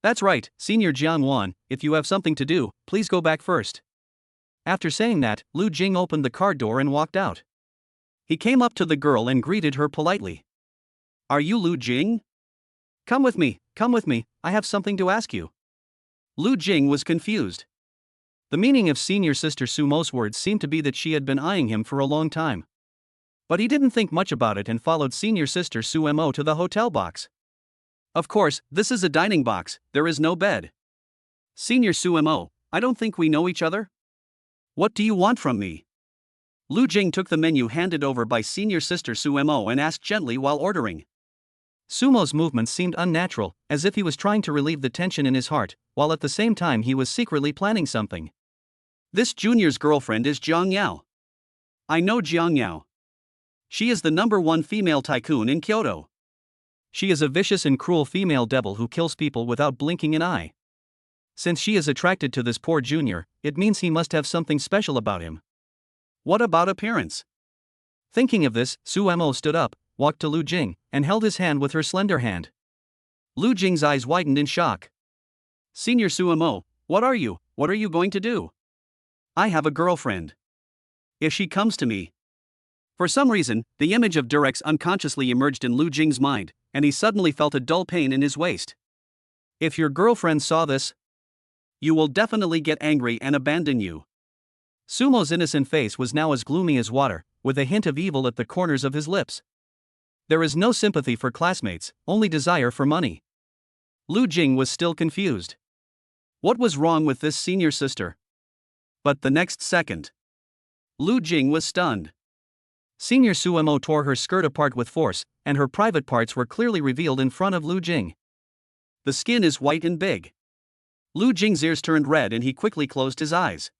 That's right, Senior Jianwan, if you have something to do, please go back first. After saying that, Lu Jing opened the car door and walked out. He came up to the girl and greeted her politely. Are you Lu Jing? Come with me, I have something to ask you. Lu Jing was confused. The meaning of Senior Sister Sumo's words seemed to be that she had been eyeing him for a long time. But he didn't think much about it and followed Senior Sister Sumo to the hotel box. Of course, this is a dining box, there is no bed. Senior Sumo, I don't think we know each other. What do you want from me? Lu Jing took the menu handed over by Senior Sister Sumo and asked gently while ordering. Sumo's movements seemed unnatural, as if he was trying to relieve the tension in his heart, while at the same time he was secretly planning something. This junior's girlfriend is Jiang Yao. I know Jiang Yao. She is the #1 female tycoon in Kyoto. She is a vicious and cruel female devil who kills people without blinking an eye. Since she is attracted to this poor junior, it means he must have something special about him. What about appearance? Thinking of this, Sumo stood up, walked to Lu Jing, and held his hand with her slender hand. Lu Jing's eyes widened in shock. Senior Sumo, what are you going to do? I have a girlfriend. If she comes to me. For some reason, the image of Durex unconsciously emerged in Lu Jing's mind, and he suddenly felt a dull pain in his waist. If your girlfriend saw this, you will definitely get angry and abandon you. Sumo's innocent face was now as gloomy as water, with a hint of evil at the corners of his lips. There is no sympathy for classmates, only desire for money. Lu Jing was still confused. What was wrong with this senior sister? But the next second, Lu Jing was stunned. Senior Sumo tore her skirt apart with force, and her private parts were clearly revealed in front of Lu Jing. The skin is white and big. Lu Jing's ears turned red and he quickly closed his eyes.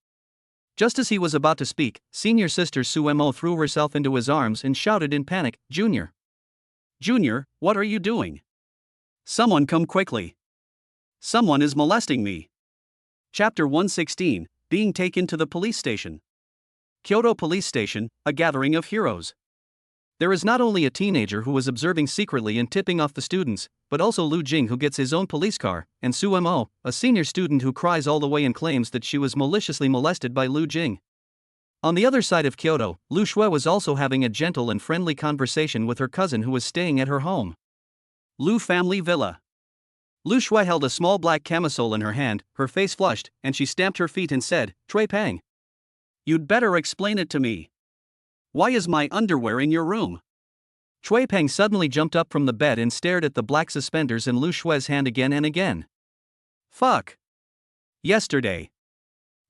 Just as he was about to speak, Senior Sister Sumo threw herself into his arms and shouted in panic, Junior! Junior, what are you doing? Someone come quickly. Someone is molesting me. Chapter 116, Being taken to the police station. Kyoto Police Station, a gathering of heroes. There is not only a teenager who was observing secretly and tipping off the students, but also Lu Jing who gets his own police car, and Sumo, a senior student who cries all the way and claims that she was maliciously molested by Lu Jing. On the other side of Kyoto, Lu Shui was also having a gentle and friendly conversation with her cousin who was staying at her home. Lu Family Villa. Lu Shui held a small black camisole in her hand, her face flushed, and she stamped her feet and said, Trey Pang. You'd better explain it to me. Why is my underwear in your room? Chui Peng suddenly jumped up from the bed and stared at the black suspenders in Lu Shui's hand again and again. Fuck. Yesterday.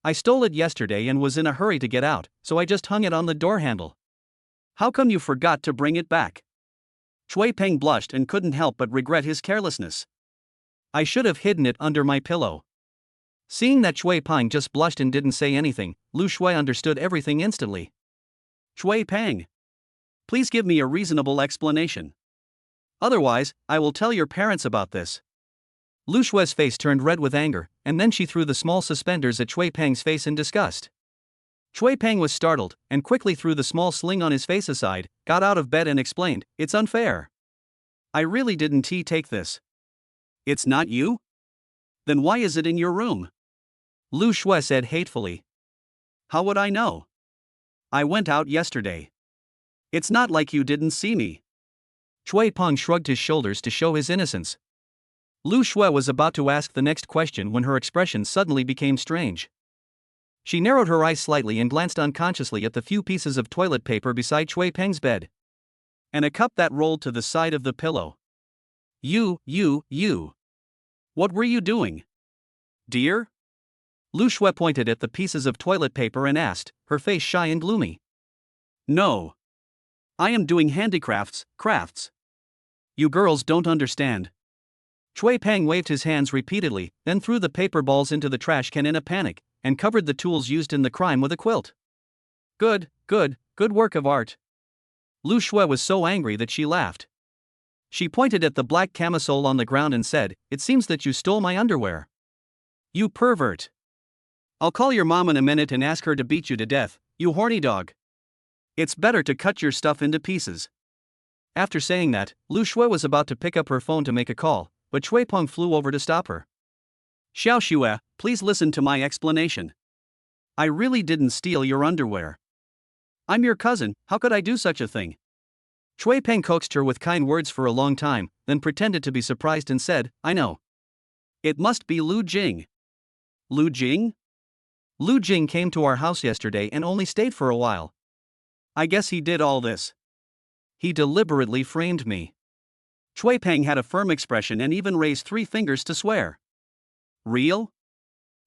I stole it yesterday and was in a hurry to get out, so I just hung it on the door handle. How come you forgot to bring it back? Chui Peng blushed and couldn't help but regret his carelessness. I should have hidden it under my pillow. Seeing that Chui Peng just blushed and didn't say anything, Lu Shui understood everything instantly. Chui Peng. Please give me a reasonable explanation. Otherwise, I will tell your parents about this. Lu Shui's face turned red with anger, and then she threw the small suspenders at Chui Peng's face in disgust. Chui Peng was startled, and quickly threw the small sling on his face aside, got out of bed and explained, It's unfair. I really didn't take this. It's not you? Then why is it in your room? Lu Shui said hatefully. How would I know? I went out yesterday. It's not like you didn't see me. Chui Peng shrugged his shoulders to show his innocence. Lu Shui was about to ask the next question when her expression suddenly became strange. She narrowed her eyes slightly and glanced unconsciously at the few pieces of toilet paper beside Chui Peng's bed. And a cup that rolled to the side of the pillow. You. What were you doing? Dear? Lu Shui pointed at the pieces of toilet paper and asked, her face shy and gloomy. No. I am doing handicrafts, crafts. You girls don't understand. Chui Peng waved his hands repeatedly, then threw the paper balls into the trash can in a panic, and covered the tools used in the crime with a quilt. Good work of art. Lu Shui was so angry that she laughed. She pointed at the black camisole on the ground and said, "It seems that you stole my underwear. You pervert. I'll call your mom in a minute and ask her to beat you to death, you horny dog. It's better to cut your stuff into pieces." After saying that, Lu Shui was about to pick up her phone to make a call, but Chui Peng flew over to stop her. Xiao Xue, please listen to my explanation. I really didn't steal your underwear. I'm your cousin, how could I do such a thing? Chui Peng coaxed her with kind words for a long time, then pretended to be surprised and said, I know. It must be Lu Jing. Lu Jing? Lu Jing came to our house yesterday and only stayed for a while. I guess he did all this. He deliberately framed me. Chui Peng had a firm expression and even raised 3 fingers to swear. Real?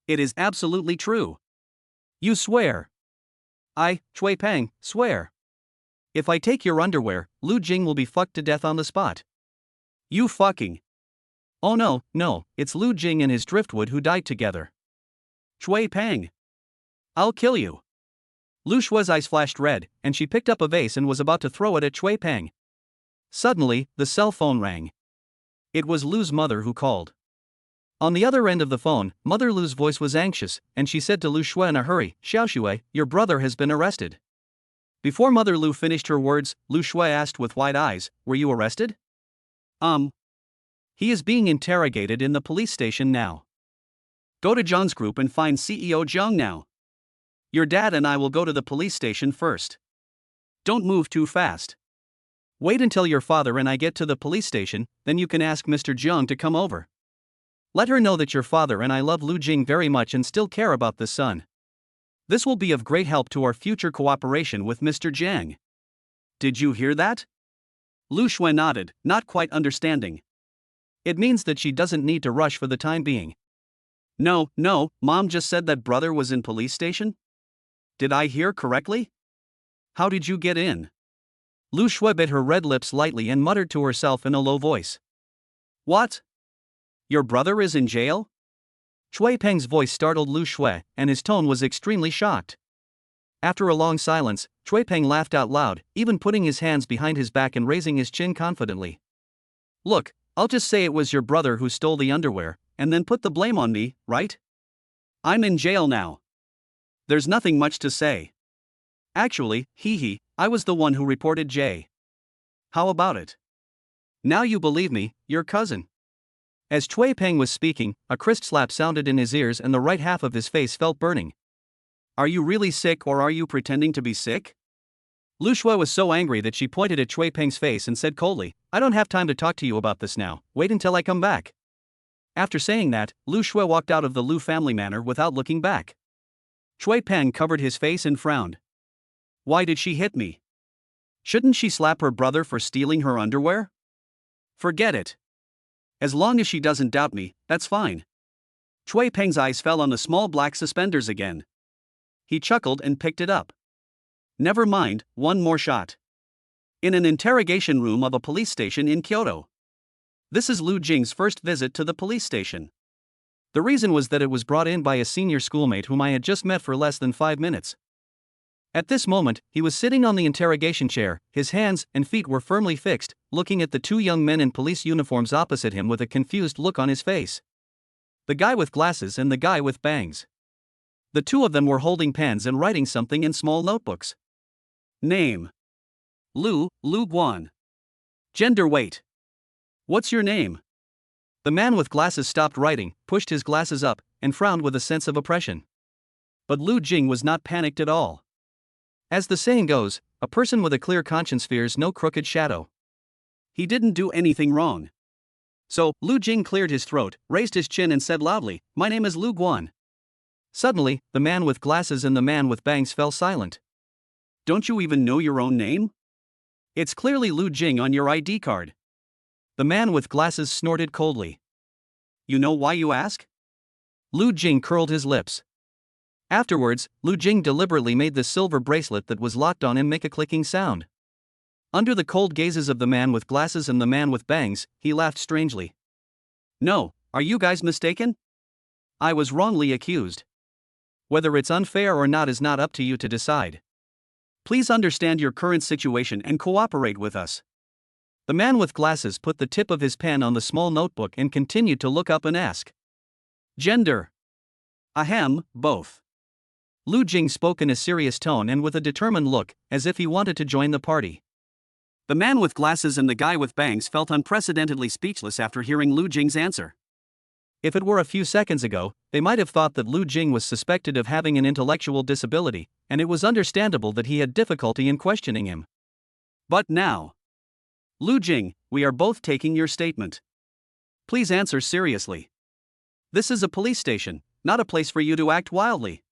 It is absolutely true. You swear? I, Chui Peng, swear. If I take your underwear, Lu Jing will be fucked to death on the spot. You fucking. Oh no, it's Lu Jing and his driftwood who died together. Chui Peng. I'll kill you. Lu Shui's eyes flashed red, and she picked up a vase and was about to throw it at Chui Peng. Suddenly, the cell phone rang. It was Lu's mother who called. On the other end of the phone, Mother Lu's voice was anxious, and she said to Lu Shui in a hurry, Xiao Xue, your brother has been arrested. Before Mother Lu finished her words, Lu Shui asked with wide eyes, were you arrested? He is being interrogated in the police station now. Go to Zhang's group and find CEO Zhang now. Your dad and I will go to the police station first. Don't move too fast. Wait until your father and I get to the police station, then you can ask Mr. Zhang to come over. Let her know that your father and I love Lu Jing very much and still care about the son. This will be of great help to our future cooperation with Mr. Zhang. Did you hear that? Lu Shui nodded, not quite understanding. It means that she doesn't need to rush for the time being. No, Mom just said that brother was in police station? Did I hear correctly? How did you get in? Lu Shui bit her red lips lightly and muttered to herself in a low voice. What? Your brother is in jail? Chui Peng's voice startled Lu Shui, and his tone was extremely shocked. After a long silence, Chui Peng laughed out loud, even putting his hands behind his back and raising his chin confidently. Look, I'll just say it was your brother who stole the underwear, and then put the blame on me, right? I'm in jail now. There's nothing much to say. Actually, I was the one who reported Jay. How about it? Now you believe me, your cousin. As Chui Peng was speaking, a crisp slap sounded in his ears and the right half of his face felt burning. Are you really sick or are you pretending to be sick? Lu Shui was so angry that she pointed at Chui Peng's face and said coldly, I don't have time to talk to you about this now, wait until I come back. After saying that, Lu Shui walked out of the Lu family manor without looking back. Chui Peng covered his face and frowned. Why did she hit me? Shouldn't she slap her brother for stealing her underwear? Forget it. As long as she doesn't doubt me, that's fine. Chui Peng's eyes fell on the small black suspenders again. He chuckled and picked it up. Never mind, one more shot. In an interrogation room of a police station in Kyoto. This is Lu Jing's first visit to the police station. The reason was that it was brought in by a senior schoolmate whom I had just met for less than 5 minutes. At this moment, he was sitting on the interrogation chair, his hands and feet were firmly fixed, looking at the 2 young men in police uniforms opposite him with a confused look on his face. The guy with glasses and the guy with bangs. The 2 of them were holding pens and writing something in small notebooks. Name. Lu Guan. Gender weight. What's your name? The man with glasses stopped writing, pushed his glasses up, and frowned with a sense of oppression. But Lu Jing was not panicked at all. As the saying goes, a person with a clear conscience fears no crooked shadow. He didn't do anything wrong. So, Lu Jing cleared his throat, raised his chin and said loudly, "My name is Lu Guan." Suddenly, the man with glasses and the man with bangs fell silent. "Don't you even know your own name? It's clearly Lu Jing on your ID card." The man with glasses snorted coldly. "You know why you ask?" Lu Jing curled his lips. Afterwards, Lu Jing deliberately made the silver bracelet that was locked on him make a clicking sound. Under the cold gazes of the man with glasses and the man with bangs, he laughed strangely. "No, are you guys mistaken? I was wrongly accused. Whether it's unfair or not is not up to you to decide. Please understand your current situation and cooperate with us." The man with glasses put the tip of his pen on the small notebook and continued to look up and ask. "Gender?" "Ahem, both." Lu Jing spoke in a serious tone and with a determined look, as if he wanted to join the party. The man with glasses and the guy with bangs felt unprecedentedly speechless after hearing Lu Jing's answer. If it were a few seconds ago, they might have thought that Lu Jing was suspected of having an intellectual disability, and it was understandable that he had difficulty in questioning him. But now, "Lu Jing, we are both taking your statement. Please answer seriously. This is a police station, not a place for you to act wildly."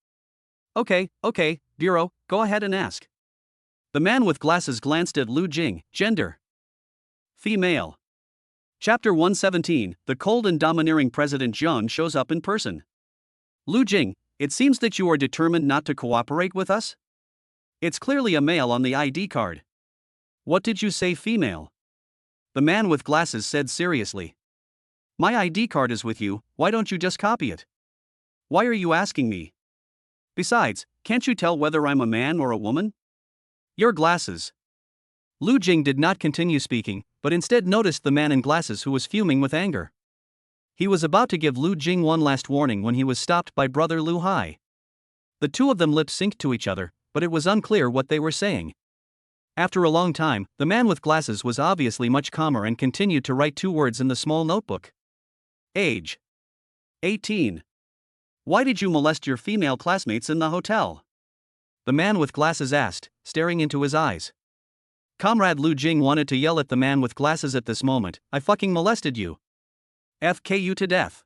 Okay, Bureau, go ahead and ask." The man with glasses glanced at Lu Jing. "Gender?" "Female." Chapter 117, The cold and domineering President Zhang shows up in person. "Lu Jing, it seems that you are determined not to cooperate with us? It's clearly a male on the ID card." "What did you say, female?" The man with glasses said seriously. "My ID card is with you, why don't you just copy it? Why are you asking me? Besides, can't you tell whether I'm a man or a woman?" "Your glasses." Lu Jing did not continue speaking, but instead noticed the man in glasses who was fuming with anger. He was about to give Lu Jing one last warning when he was stopped by brother Lu Hai. The two of them lip synced to each other, but it was unclear what they were saying. After a long time, the man with glasses was obviously much calmer and continued to write two words in the small notebook. "Age. 18. Why did you molest your female classmates in the hotel?" The man with glasses asked, staring into his eyes. Comrade Lu Jing wanted to yell at the man with glasses at this moment, "I fucking molested you. FK you to death."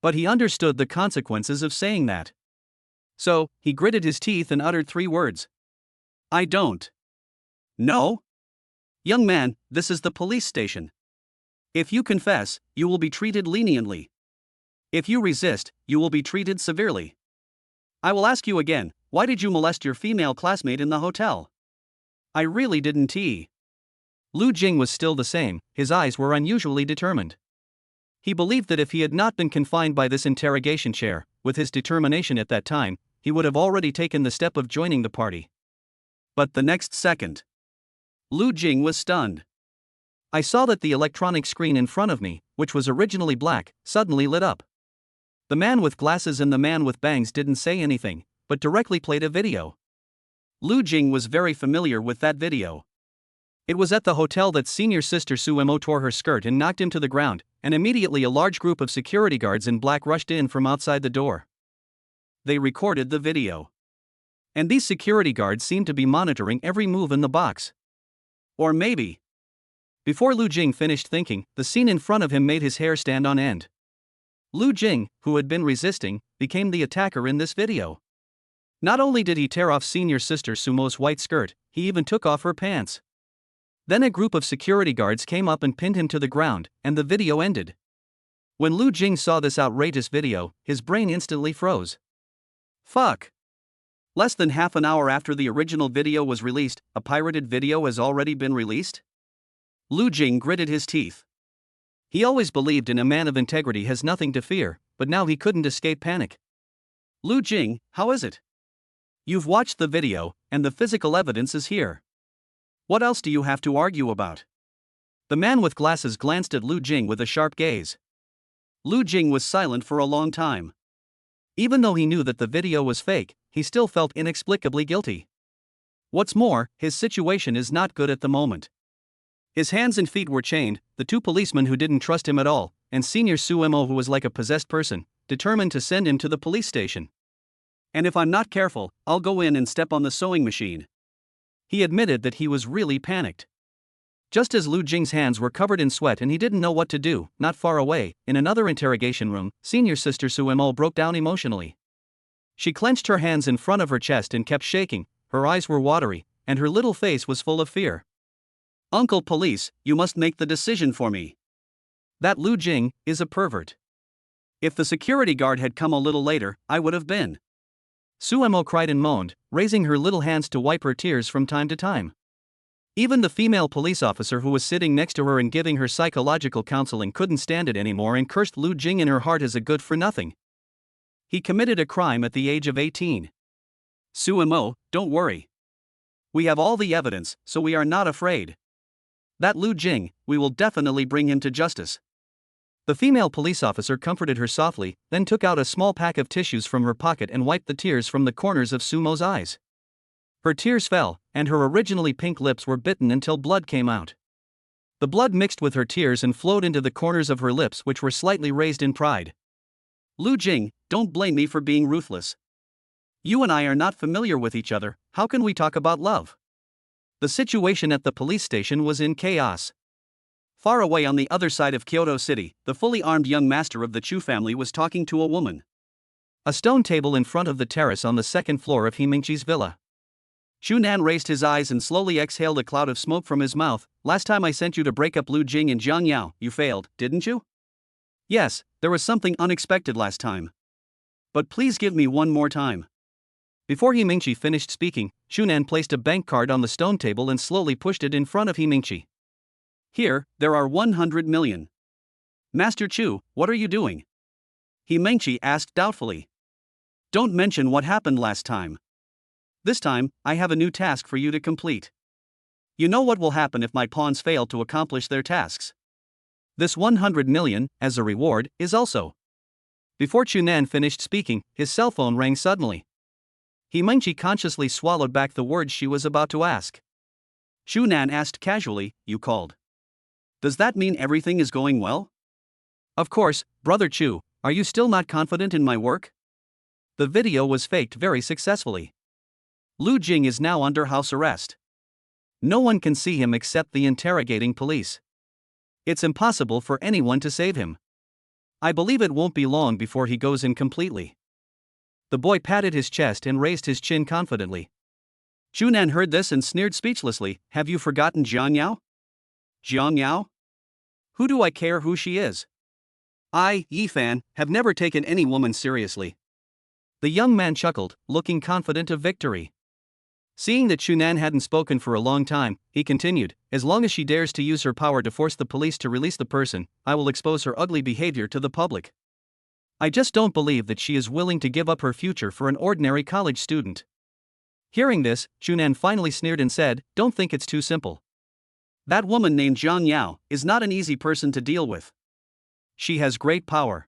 But he understood the consequences of saying that. So, he gritted his teeth and uttered three words. "I don't." "No? Young man, this is the police station. If you confess, you will be treated leniently. If you resist, you will be treated severely. I will ask you again, why did you molest your female classmate in the hotel?" "I really didn't." Lu Jing was still the same, his eyes were unusually determined. He believed that if he had not been confined by this interrogation chair, with his determination at that time, he would have already taken the step of joining the party. But the next second, Lu Jing was stunned. "I saw that the electronic screen in front of me, which was originally black, suddenly lit up. The man with glasses and the man with bangs didn't say anything, but directly played a video. Lu Jing was very familiar with that video. It was at the hotel that senior sister Suemo tore her skirt and knocked him to the ground, and immediately a large group of security guards in black rushed in from outside the door. They recorded the video. And these security guards seemed to be monitoring every move in the box. Or maybe." Before Lu Jing finished thinking, the scene in front of him made his hair stand on end. Lu Jing, who had been resisting, became the attacker in this video. Not only did he tear off senior sister Sumo's white skirt, he even took off her pants. Then a group of security guards came up and pinned him to the ground, and the video ended. When Lu Jing saw this outrageous video, his brain instantly froze. Fuck! Less than half an hour after the original video was released, a pirated video has already been released? Lu Jing gritted his teeth. He always believed in a man of integrity has nothing to fear, but now he couldn't escape panic. "Lu Jing, how is it? You've watched the video, and the physical evidence is here. What else do you have to argue about?" The man with glasses glanced at Lu Jing with a sharp gaze. Lu Jing was silent for a long time. Even though he knew that the video was fake, he still felt inexplicably guilty. What's more, his situation is not good at the moment. His hands and feet were chained, the two policemen who didn't trust him at all, and Senior Suemo who was like a possessed person, determined to send him to the police station. "And if I'm not careful, I'll go in and step on the sewing machine." He admitted that he was really panicked. Just as Lu Jing's hands were covered in sweat and he didn't know what to do, not far away, in another interrogation room, senior sister Su Mo broke down emotionally. She clenched her hands in front of her chest and kept shaking, her eyes were watery, and her little face was full of fear. Uncle Police, you must make the decision for me. That Lu Jing is a pervert. If the security guard had come a little later, I would have been. Su Mo cried and moaned, raising her little hands to wipe her tears from time to time. Even the female police officer who was sitting next to her and giving her psychological counseling couldn't stand it anymore and cursed Lu Jing in her heart as a good-for-nothing. He committed a crime at the age of 18. Su Mo, don't worry. We have all the evidence, so we are not afraid. That Lu Jing, we will definitely bring him to justice. The female police officer comforted her softly, then took out a small pack of tissues from her pocket and wiped the tears from the corners of Su Mo's eyes. Her tears fell, and her originally pink lips were bitten until blood came out. The blood mixed with her tears and flowed into the corners of her lips, which were slightly raised in pride. Lu Jing, don't blame me for being ruthless. You and I are not familiar with each other, how can we talk about love? The situation at the police station was in chaos. Far away on the other side of Kyoto City, the fully armed young master of the Chu family was talking to a woman. A stone table in front of the terrace on the second floor of Himingchi's villa. Shunan raised his eyes and slowly exhaled a cloud of smoke from his mouth. Last time I sent you to break up Lu Jing and Jiang Yao, you failed, didn't you? Yes, there was something unexpected last time. But please give me one more time. Before Himingchi finished speaking, Shunan placed a bank card on the stone table and slowly pushed it in front of Himingchi. Here, there are 100 million. Master Chu, what are you doing? Himingchi asked doubtfully. Don't mention what happened last time. This time, I have a new task for you to complete. You know what will happen if my pawns fail to accomplish their tasks. This 100 million, as a reward, is also. Before Chunan finished speaking, his cell phone rang suddenly. Himingchi consciously swallowed back the words she was about to ask. Chunan asked casually, you called. Does that mean everything is going well? Of course, Brother Chu, are you still not confident in my work? The video was faked very successfully. Lu Jing is now under house arrest. No one can see him except the interrogating police. It's impossible for anyone to save him. I believe it won't be long before he goes in completely. The boy patted his chest and raised his chin confidently. Chunan heard this and sneered speechlessly. Have you forgotten Jiang Yao? Jiang Yao? Who do I care who she is? I, Yifan, have never taken any woman seriously. The young man chuckled, looking confident of victory. Seeing that Chunan hadn't spoken for a long time, he continued, as long as she dares to use her power to force the police to release the person, I will expose her ugly behavior to the public. I just don't believe that she is willing to give up her future for an ordinary college student. Hearing this, Chunan finally sneered and said, don't think it's too simple. That woman named Jiang Yao is not an easy person to deal with. She has great power.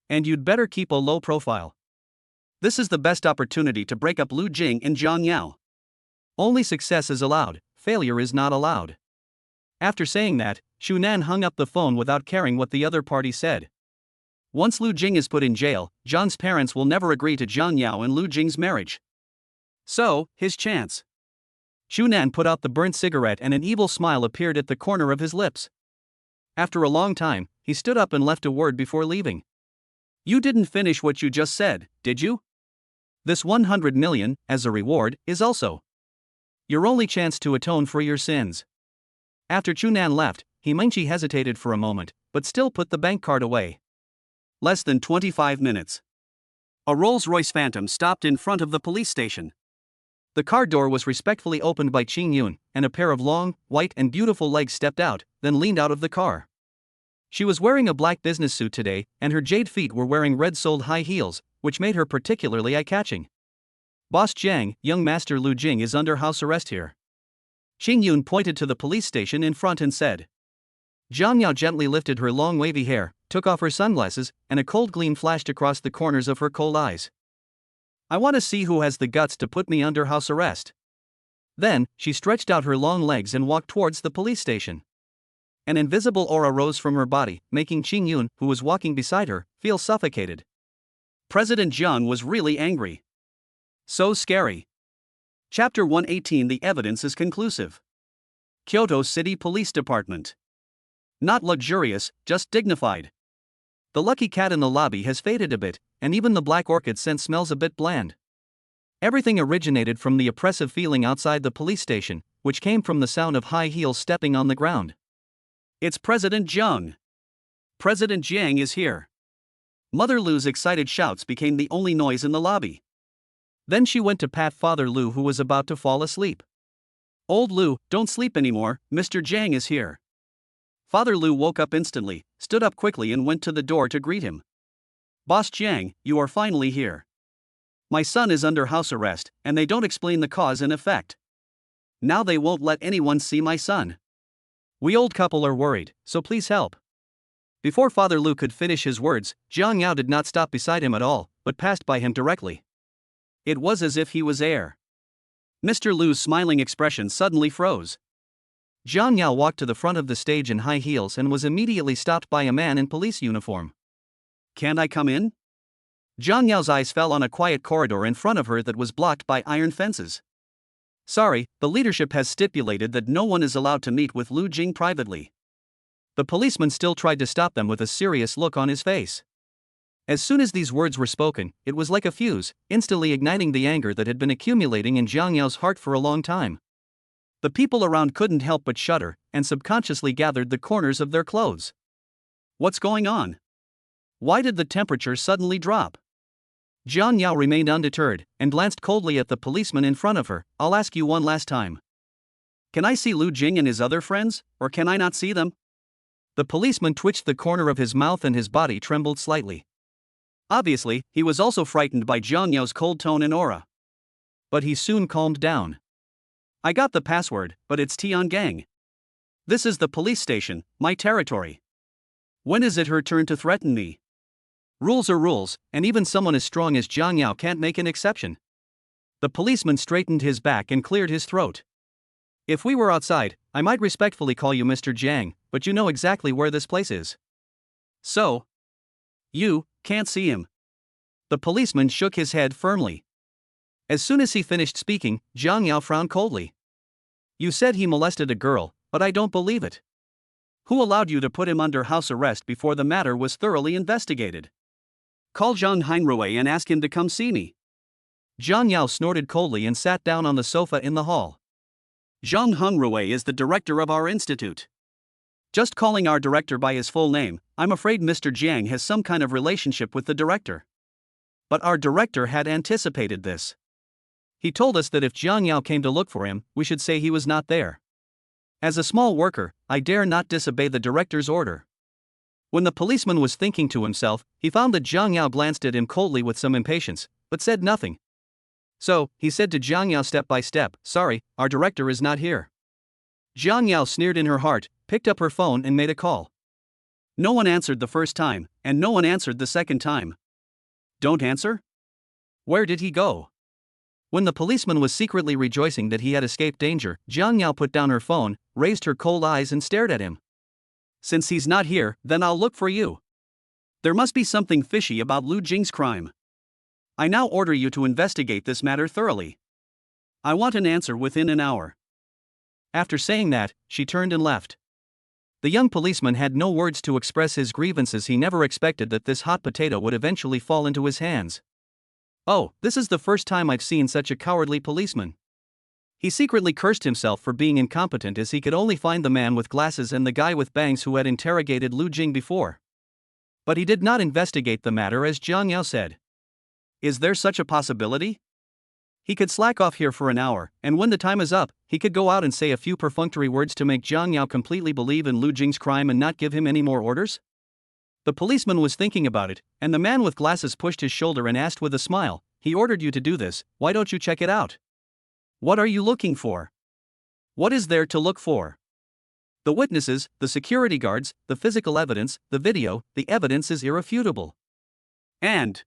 And you'd better keep a low profile. This is the best opportunity to break up Lu Jing and Jiang Yao. Only success is allowed, failure is not allowed. After saying that, Shunan hung up the phone without caring what the other party said. Once Lu Jing is put in jail, Zhang's parents will never agree to Jiang Yao and Lu Jing's marriage. So, his chance. Shunan put out the burnt cigarette and an evil smile appeared at the corner of his lips. After a long time, he stood up and left a word before leaving. You didn't finish what you just said, did you? This 100 million, as a reward, is also your only chance to atone for your sins. After Chunan left, Himingchi hesitated for a moment, but still put the bank card away. Less than 25 minutes. A Rolls-Royce Phantom stopped in front of the police station. The car door was respectfully opened by Qing Yun, and a pair of long, white and beautiful legs stepped out, then leaned out of the car. She was wearing a black business suit today, and her jade feet were wearing red-soled high heels, which made her particularly eye-catching. Boss Jiang, young master Lu Jing is under house arrest here. Qing Yun pointed to the police station in front and said. Jiang Yao gently lifted her long wavy hair, took off her sunglasses, and a cold gleam flashed across the corners of her cold eyes. I want to see who has the guts to put me under house arrest. Then, she stretched out her long legs and walked towards the police station. An invisible aura rose from her body, making Qing Yun, who was walking beside her, feel suffocated. President Jiang was really angry. So scary. Chapter 118. The evidence is conclusive. Kyoto City Police Department. Not luxurious, just dignified. The lucky cat in the lobby has faded a bit, and even the black orchid scent smells a bit bland. Everything originated from the oppressive feeling outside the police station, which came from the sound of high heels stepping on the ground. It's President Jiang. President Jiang is here. Mother Lu's excited shouts became the only noise in the lobby. Then she went to pat Father Lu, who was about to fall asleep. Old Lu, don't sleep anymore, Mr. Jiang is here. Father Lu woke up instantly, stood up quickly and went to the door to greet him. Boss Jiang, you are finally here. My son is under house arrest, and they don't explain the cause and effect. Now they won't let anyone see my son. We old couple are worried, so please help. Before Father Lu could finish his words, Jiang Yao did not stop beside him at all, but passed by him directly. It was as if he was air. Mr. Lu's smiling expression suddenly froze. Jiang Yao walked to the front of the stage in high heels and was immediately stopped by a man in police uniform. Can't I come in? Jiang Yao's eyes fell on a quiet corridor in front of her that was blocked by iron fences. Sorry, the leadership has stipulated that no one is allowed to meet with Lu Jing privately. The policeman still tried to stop them with a serious look on his face. As soon as these words were spoken, it was like a fuse, instantly igniting the anger that had been accumulating in Jiang Yao's heart for a long time. The people around couldn't help but shudder, and subconsciously gathered the corners of their clothes. What's going on? Why did the temperature suddenly drop? Jiang Yao remained undeterred, and glanced coldly at the policeman in front of her. I'll ask you one last time. Can I see Lu Jing and his other friends, or can I not see them? The policeman twitched the corner of his mouth and his body trembled slightly. Obviously, he was also frightened by Jiang Yao's cold tone and aura. But he soon calmed down. I got the password, but it's Tiangang. This is the police station, my territory. When is it her turn to threaten me? Rules are rules, and even someone as strong as Jiang Yao can't make an exception. The policeman straightened his back and cleared his throat. If we were outside, I might respectfully call you Mr. Jiang, but you know exactly where this place is. So? You can't see him. The policeman shook his head firmly. As soon as he finished speaking, Jiang Yao frowned coldly. You said he molested a girl, but I don't believe it. Who allowed you to put him under house arrest before the matter was thoroughly investigated? Call Zhang Heinrui and ask him to come see me. Jiang Yao snorted coldly and sat down on the sofa in the hall. Zhang Heinrui is the director of our institute. Just calling our director by his full name, I'm afraid Mr. Jiang has some kind of relationship with the director. But our director had anticipated this. He told us that if Jiang Yao came to look for him, we should say he was not there. As a small worker, I dare not disobey the director's order. When the policeman was thinking to himself, he found that Jiang Yao glanced at him coldly with some impatience, but said nothing. So, he said to Jiang Yao step by step, sorry, our director is not here. Jiang Yao sneered in her heart, picked up her phone and made a call. No one answered the first time, and no one answered the second time. Don't answer? Where did he go? When the policeman was secretly rejoicing that he had escaped danger, Jiang Yao put down her phone, raised her cold eyes and stared at him. Since he's not here, then I'll look for you. There must be something fishy about Lu Jing's crime. I now order you to investigate this matter thoroughly. I want an answer within an hour. After saying that, she turned and left. The young policeman had no words to express his grievances. He never expected that this hot potato would eventually fall into his hands. Oh, this is the first time I've seen such a cowardly policeman. He secretly cursed himself for being incompetent, as he could only find the man with glasses and the guy with bangs who had interrogated Lu Jing before. But he did not investigate the matter as Jiang Yao said. Is there such a possibility? He could slack off here for an hour, and when the time is up, he could go out and say a few perfunctory words to make Jiang Yao completely believe in Lu Jing's crime and not give him any more orders? The policeman was thinking about it, and the man with glasses pushed his shoulder and asked with a smile, he ordered you to do this, why don't you check it out? What are you looking for? What is there to look for? The witnesses, the security guards, the physical evidence, the video, the evidence is irrefutable. And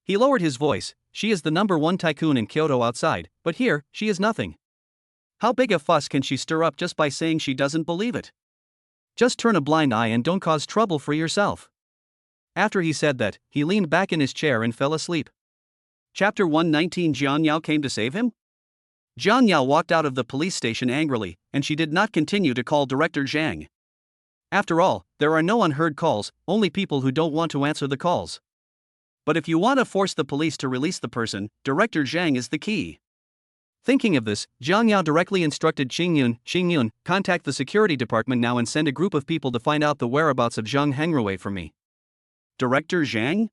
he lowered his voice, she is the #1 tycoon in Kyoto outside, but here, she is nothing. How big a fuss can she stir up just by saying she doesn't believe it? Just turn a blind eye and don't cause trouble for yourself. After he said that, he leaned back in his chair and fell asleep. Chapter 119. Jiang Yao came to save him? Jiang Yao walked out of the police station angrily, and she did not continue to call Director Zhang. After all, there are no unheard calls, only people who don't want to answer the calls. But if you want to force the police to release the person, Director Zhang is the key. Thinking of this, Jiang Yao directly instructed Xingyun, contact the security department now and send a group of people to find out the whereabouts of Zhang Hengrui for me. Director Zhang?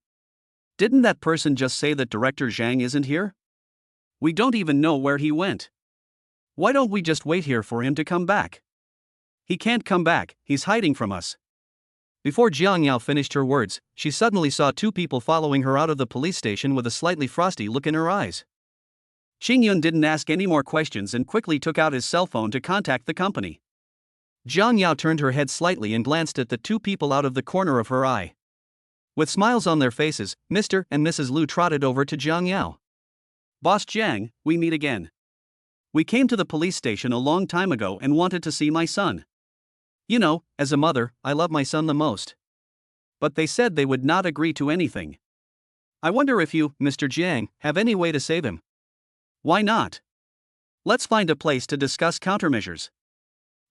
Didn't that person just say that Director Zhang isn't here? We don't even know where he went. Why don't we just wait here for him to come back? He can't come back, he's hiding from us. Before Jiang Yao finished her words, she suddenly saw two people following her out of the police station with a slightly frosty look in her eyes. Xingyun didn't ask any more questions and quickly took out his cell phone to contact the company. Jiang Yao turned her head slightly and glanced at the two people out of the corner of her eye. With smiles on their faces, Mr. and Mrs. Liu trotted over to Jiang Yao. Boss Jiang, we meet again. We came to the police station a long time ago and wanted to see my son. You know, as a mother, I love my son the most. But they said they would not agree to anything. I wonder if you, Mr. Jiang, have any way to save him. Why not? Let's find a place to discuss countermeasures.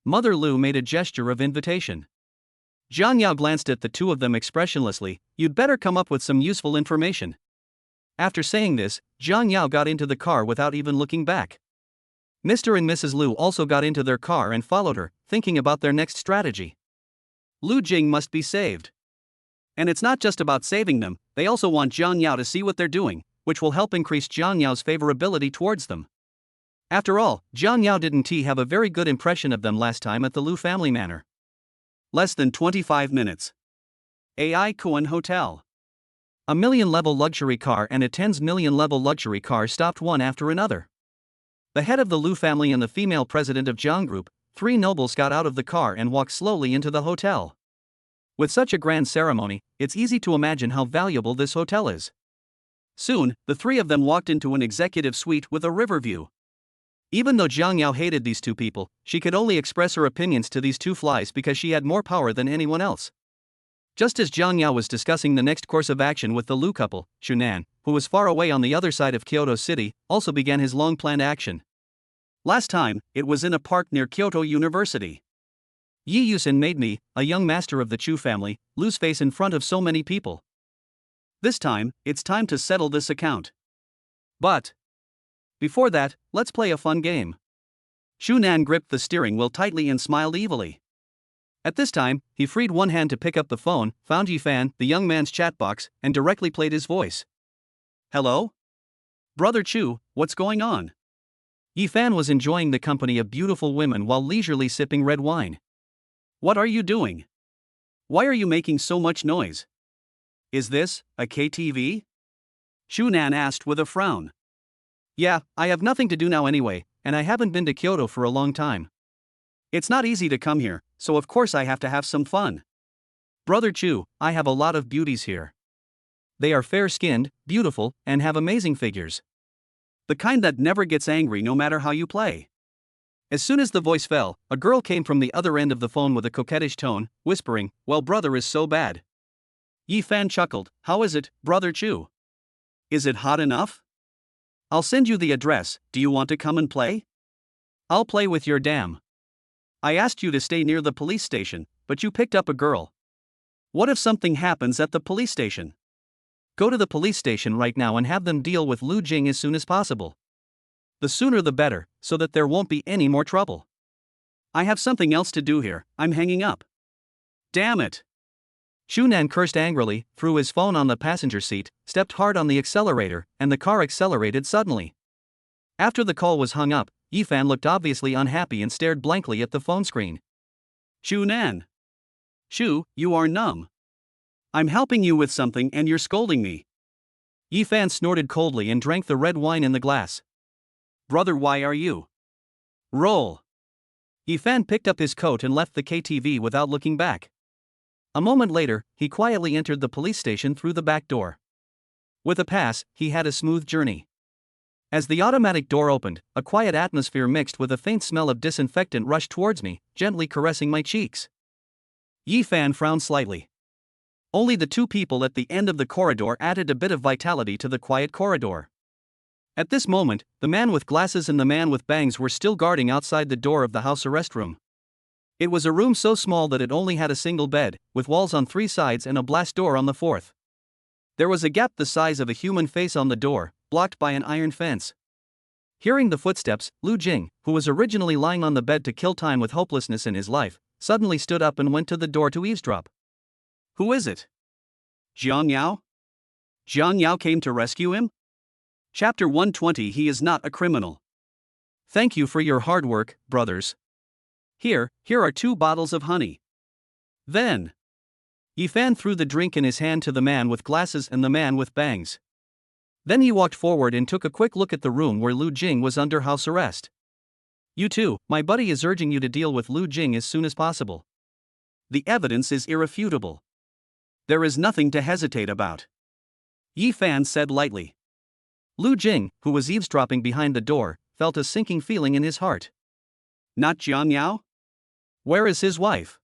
Mother Liu made a gesture of invitation. Jiang Yao glanced at the two of them expressionlessly. You'd better come up with some useful information. After saying this, Jiang Yao got into the car without even looking back. Mr. and Mrs. Liu also got into their car and followed her, thinking about their next strategy. Lu Jing must be saved. And it's not just about saving them, they also want Jiang Yao to see what they're doing, which will help increase Jiang Yao's favorability towards them. After all, Jiang Yao didn't have a very good impression of them last time at the Liu family manor. Less than 25 minutes. AI Kuan Hotel. A million-level luxury car and a 10 million-level luxury car stopped one after another. The head of the Liu family and the female president of Jiang Group, three nobles got out of the car and walked slowly into the hotel. With such a grand ceremony, it's easy to imagine how valuable this hotel is. Soon, the three of them walked into an executive suite with a river view. Even though Jiang Yao hated these two people, she could only express her opinions to these two flies because she had more power than anyone else. Just as Jiang Yao was discussing the next course of action with the Liu couple, Shunan, who was far away on the other side of Kyoto City, also began his long-planned action. Last time, it was in a park near Kyoto University. Yi Yusin made me, a young master of the Chu family, lose face in front of so many people. This time, it's time to settle this account. But before that, let's play a fun game. Shunan gripped the steering wheel tightly and smiled evilly. At this time, he freed one hand to pick up the phone, found Yifan, the young man's chat box, and directly played his voice. Hello? Brother Chu, what's going on? Yifan was enjoying the company of beautiful women while leisurely sipping red wine. What are you doing? Why are you making so much noise? Is this a KTV? Shunan asked with a frown. Yeah, I have nothing to do now anyway, and I haven't been to Kyoto for a long time. It's not easy to come here, so of course I have to have some fun. Brother Chu, I have a lot of beauties here. They are fair-skinned, beautiful, and have amazing figures. The kind that never gets angry no matter how you play. As soon as the voice fell, a girl came from the other end of the phone with a coquettish tone, whispering, well, brother is so bad. Yifan chuckled, how is it, Brother Chu? Is it hot enough? I'll send you the address, do you want to come and play? I'll play with your dam. I asked you to stay near the police station, but you picked up a girl. What if something happens at the police station? Go to the police station right now and have them deal with Lu Jing as soon as possible. The sooner the better, so that there won't be any more trouble. I have something else to do here, I'm hanging up. Damn it! Shunan cursed angrily, threw his phone on the passenger seat, stepped hard on the accelerator, and the car accelerated suddenly. After the call was hung up, Yifan looked obviously unhappy and stared blankly at the phone screen. Shunan! Shu, you are numb. I'm helping you with something and you're scolding me. Yifan snorted coldly and drank the red wine in the glass. Brother, why are you? Roll. Yifan picked up his coat and left the KTV without looking back. A moment later, he quietly entered the police station through the back door. With a pass, he had a smooth journey. As the automatic door opened, a quiet atmosphere mixed with a faint smell of disinfectant rushed towards me, gently caressing my cheeks. Yifan frowned slightly. Only the two people at the end of the corridor added a bit of vitality to the quiet corridor. At this moment, the man with glasses and the man with bangs were still guarding outside the door of the house arrest room. It was a room so small that it only had a single bed, with walls on 3 sides and a blast door on the 4th. There was a gap the size of a human face on the door, blocked by an iron fence. Hearing the footsteps, Lu Jing, who was originally lying on the bed to kill time with hopelessness in his life, suddenly stood up and went to the door to eavesdrop. Who is it? Jiang Yao? Jiang Yao came to rescue him? Chapter 120. He is not a criminal. Thank you for your hard work, brothers. Here are 2 bottles of honey. Then Yifan threw the drink in his hand to the man with glasses and the man with bangs. Then he walked forward and took a quick look at the room where Lu Jing was under house arrest. You too, my buddy is urging you to deal with Lu Jing as soon as possible. The evidence is irrefutable. There is nothing to hesitate about. Yifan said lightly. Lu Jing, who was eavesdropping behind the door, felt a sinking feeling in his heart. Not Jiang Yao? Where is his wife?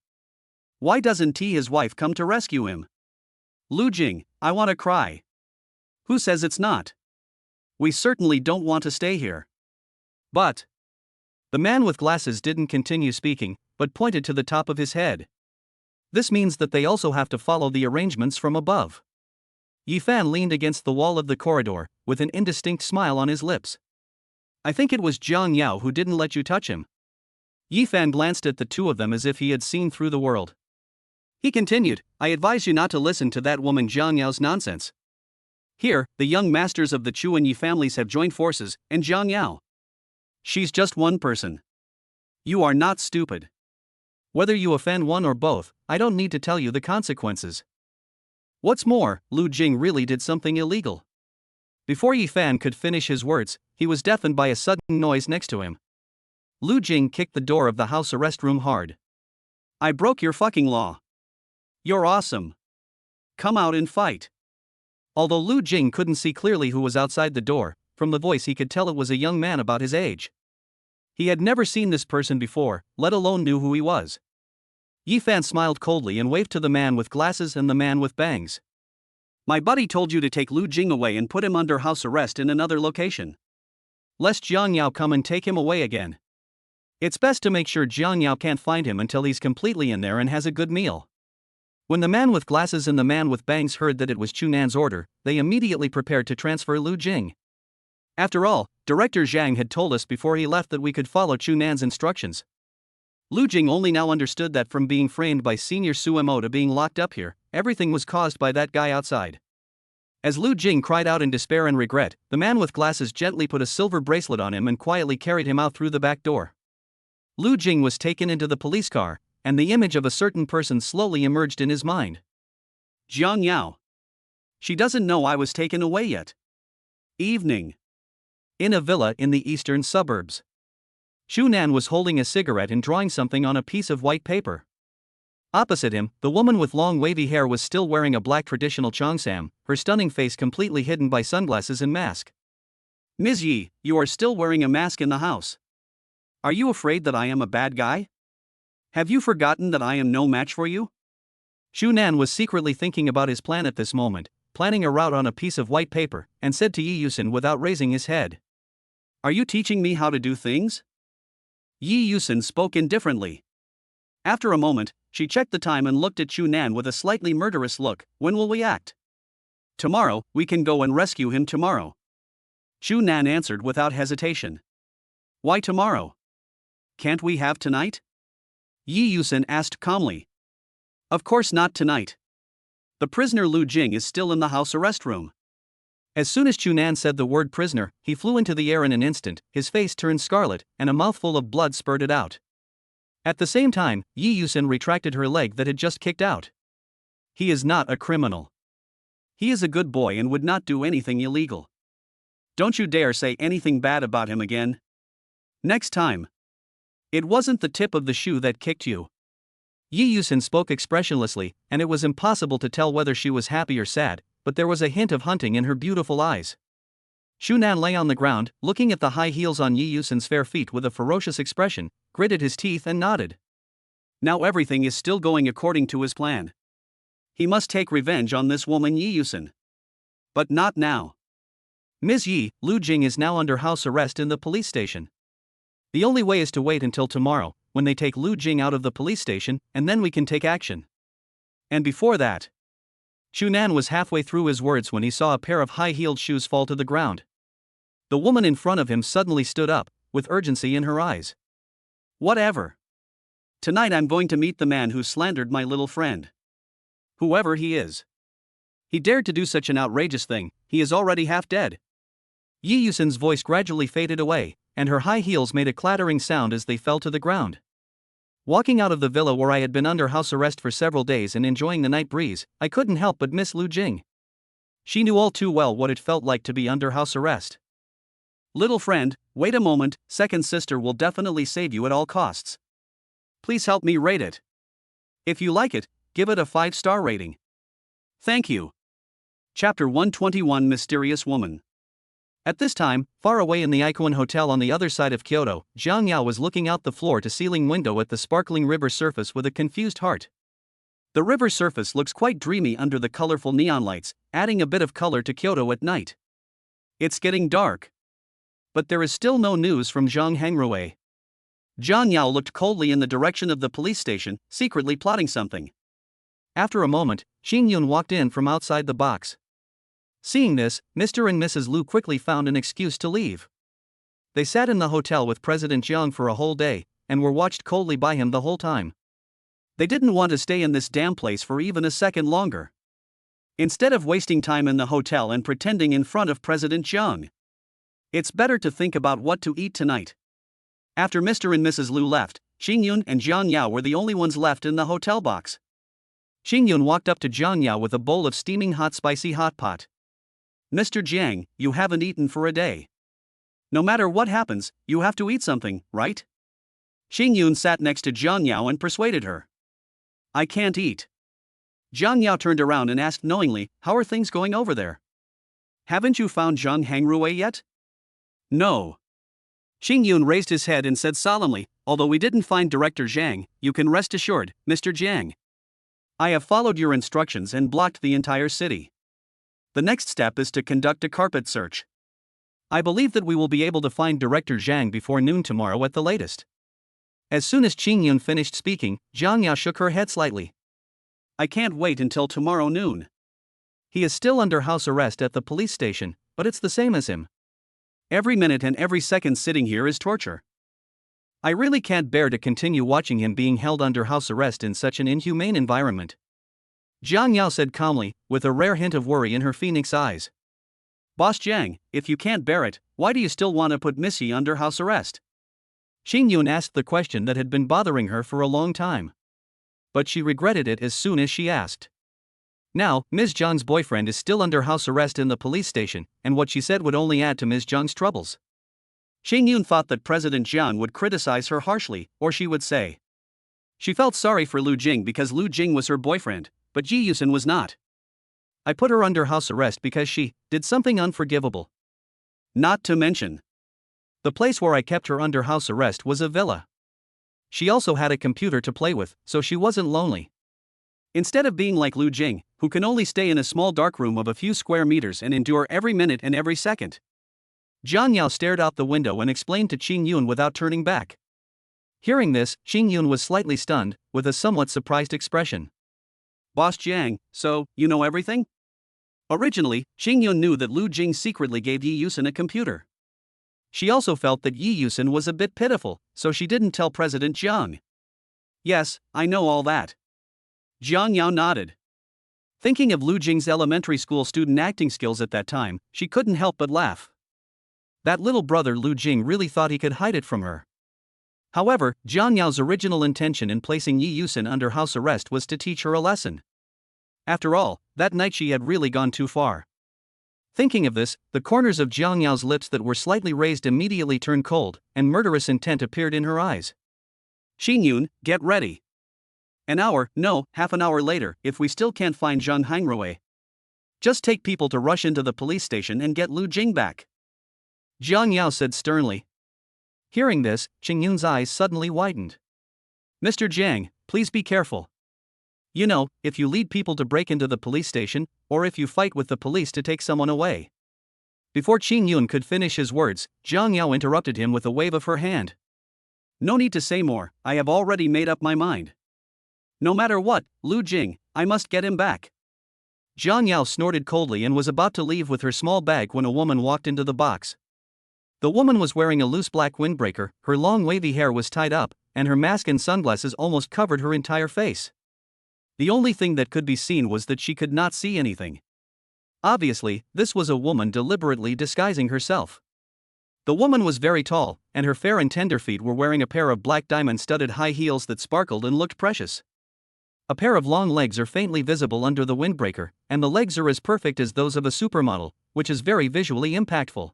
Why doesn't his wife come to rescue him? Lu Jing, I want to cry. Who says it's not? We certainly don't want to stay here. But the man with glasses didn't continue speaking, but pointed to the top of his head. This means that they also have to follow the arrangements from above. Yifan leaned against the wall of the corridor, with an indistinct smile on his lips. I think it was Jiang Yao who didn't let you touch him. Yifan glanced at the 2 of them as if he had seen through the world. He continued, I advise you not to listen to that woman Jiang Yao's nonsense. Here, the young masters of the Chu and Yi families have joined forces, and Jiang Yao. She's just one person. You are not stupid. Whether you offend one or both, I don't need to tell you the consequences. What's more, Lu Jing really did something illegal. Before Yifan could finish his words, he was deafened by a sudden noise next to him. Lu Jing kicked the door of the house arrest room hard. I broke your fucking law. You're awesome. Come out and fight. Although Lu Jing couldn't see clearly who was outside the door, from the voice he could tell it was a young man about his age. He had never seen this person before, let alone knew who he was. Yifan smiled coldly and waved to the man with glasses and the man with bangs. My buddy told you to take Lu Jing away and put him under house arrest in another location. Lest Jiang Yao come and take him away again. It's best to make sure Jiang Yao can't find him until he's completely in there and has a good meal. When the man with glasses and the man with bangs heard that it was Chunan's order, they immediately prepared to transfer Lu Jing. After all, Director Zhang had told us before he left that we could follow Chunan's instructions. Lu Jing only now understood that from being framed by Senior Sumo to being locked up here, everything was caused by that guy outside. As Lu Jing cried out in despair and regret, the man with glasses gently put a silver bracelet on him and quietly carried him out through the back door. Lu Jing was taken into the police car, and the image of a certain person slowly emerged in his mind. Jiang Yao. She doesn't know I was taken away yet. Evening. In a villa in the eastern suburbs. Chunan was holding a cigarette and drawing something on a piece of white paper. Opposite him, the woman with long wavy hair was still wearing a black traditional cheongsam, her stunning face completely hidden by sunglasses and mask. Ms. Yi, you are still wearing a mask in the house. Are you afraid that I am a bad guy? Have you forgotten that I am no match for you? Chunan was secretly thinking about his plan at this moment, planning a route on a piece of white paper, and said to Yi Yusin without raising his head. Are you teaching me how to do things? Yi Yusin spoke indifferently. After a moment, she checked the time and looked at Chunan with a slightly murderous look. When will we act? Tomorrow, we can go and rescue him tomorrow. Chunan answered without hesitation. Why tomorrow? Can't we have tonight? Yi Yusin asked calmly. Of course not tonight. The prisoner Lu Jing is still in the house arrest room. As soon as Chunan said the word prisoner, he flew into the air in an instant, his face turned scarlet, and a mouthful of blood spurted out. At the same time, Yi Yusin retracted her leg that had just kicked out. He is not a criminal. He is a good boy and would not do anything illegal. Don't you dare say anything bad about him again. Next time. It wasn't the tip of the shoe that kicked you. Yi Yusin spoke expressionlessly, and it was impossible to tell whether she was happy or sad, but there was a hint of hunting in her beautiful eyes. Chunan lay on the ground, looking at the high heels on Yi Yusin's fair feet with a ferocious expression, gritted his teeth and nodded. Now everything is still going according to his plan. He must take revenge on this woman Yi Yusin. But not now. Ms. Yi, Lu Jing is now under house arrest in the police station. The only way is to wait until tomorrow, when they take Lu Jing out of the police station, and then we can take action. And before that. Chunan was halfway through his words when he saw a pair of high-heeled shoes fall to the ground. The woman in front of him suddenly stood up, with urgency in her eyes. Whatever. Tonight I'm going to meet the man who slandered my little friend. Whoever he is. He dared to do such an outrageous thing, he is already half dead. Yi Yusin's voice gradually faded away, and her high heels made a clattering sound as they fell to the ground. Walking out of the villa where I had been under house arrest for several days and enjoying the night breeze, I couldn't help but miss Lu Jing. She knew all too well what it felt like to be under house arrest. Little friend, wait a moment, second sister will definitely save you at all costs. Please help me rate it. If you like it, give it a 5-star rating. Thank you. Chapter 121 Mysterious Woman. At this time, far away in the Ikuan Hotel on the other side of Kyoto, Zhang Yao was looking out the floor-to-ceiling window at the sparkling river surface with a confused heart. The river surface looks quite dreamy under the colorful neon lights, adding a bit of color to Kyoto at night. It's getting dark. But there is still no news from Zhang Hangrui. Zhang Yao looked coldly in the direction of the police station, secretly plotting something. After a moment, Xing Yun walked in from outside the box. Seeing this, Mr. and Mrs. Lu quickly found an excuse to leave. They sat in the hotel with President Jiang for a whole day, and were watched coldly by him the whole time. They didn't want to stay in this damn place for even a second longer. Instead of wasting time in the hotel and pretending in front of President Jiang, it's better to think about what to eat tonight. After Mr. and Mrs. Lu left, Xing Yun and Zhang Yao were the only ones left in the hotel box. Xing Yun walked up to Zhang Yao with a bowl of steaming hot spicy hot pot. Mr. Jiang, you haven't eaten for a day. No matter what happens, you have to eat something, right? Xing Yun sat next to Zhang Yao and persuaded her. I can't eat. Zhang Yao turned around and asked knowingly, how are things going over there? Haven't you found Zhang Hangrui yet? No. Xing Yun raised his head and said solemnly, although we didn't find Director Zhang, you can rest assured, Mr. Jiang. I have followed your instructions and blocked the entire city. The next step is to conduct a carpet search. I believe that we will be able to find Director Zhang before noon tomorrow at the latest. As soon as Xing Yun finished speaking, Zhang Yao shook her head slightly. I can't wait until tomorrow noon. He is still under house arrest at the police station, but it's the same as him. Every minute and every second sitting here is torture. I really can't bear to continue watching him being held under house arrest in such an inhumane environment. Zhang Yao said calmly, with a rare hint of worry in her phoenix eyes. Boss Jiang, if you can't bear it, why do you still want to put Missy under house arrest? Xing Yun asked the question that had been bothering her for a long time. But she regretted it as soon as she asked. Now, Ms. Zhang's boyfriend is still under house arrest in the police station, and what she said would only add to Ms. Zhang's troubles. Xing Yun thought that President Jiang would criticize her harshly, or she would say. She felt sorry for Lu Jing because Lu Jing was her boyfriend, but Ji Yusin was not. I put her under house arrest because she did something unforgivable. Not to mention, the place where I kept her under house arrest was a villa. She also had a computer to play with, so she wasn't lonely. Instead of being like Lu Jing, who can only stay in a small dark room of a few square meters and endure every minute and every second. Zhang Yao stared out the window and explained to Xing Yun without turning back. Hearing this, Xing Yun was slightly stunned, with a somewhat surprised expression. Boss Jiang, so, you know everything? Originally, Xing Yun knew that Lu Jing secretly gave Yi Yusin a computer. She also felt that Yi Yusin was a bit pitiful, so she didn't tell President Jiang. Yes, I know all that. Zhang Yao nodded. Thinking of Lu Jing's elementary school student acting skills at that time, she couldn't help but laugh. That little brother Lu Jing really thought he could hide it from her. However, Zhang Yao's original intention in placing Yi Yusin under house arrest was to teach her a lesson. After all, that night she had really gone too far. Thinking of this, the corners of Zhang Yao's lips that were slightly raised immediately turned cold, and murderous intent appeared in her eyes. Xing Yun, get ready. An hour, no, half an hour later, if we still can't find Zhang Hangrui. Just take people to rush into the police station and get Lu Jing back. Zhang Yao said sternly. Hearing this, Xing Yun's eyes suddenly widened. Mr. Jiang, please be careful. You know, if you lead people to break into the police station, or if you fight with the police to take someone away. Before Qing Yun could finish his words, Jiang Yao interrupted him with a wave of her hand. No need to say more, I have already made up my mind. No matter what, Lu Jing, I must get him back. Jiang Yao snorted coldly and was about to leave with her small bag when a woman walked into the box. The woman was wearing a loose black windbreaker, her long wavy hair was tied up, and her mask and sunglasses almost covered her entire face. The only thing that could be seen was that she could not see anything. Obviously, this was a woman deliberately disguising herself. The woman was very tall, and her fair and tender feet were wearing a pair of black diamond-studded high heels that sparkled and looked precious. A pair of long legs are faintly visible under the windbreaker, and the legs are as perfect as those of a supermodel, which is very visually impactful.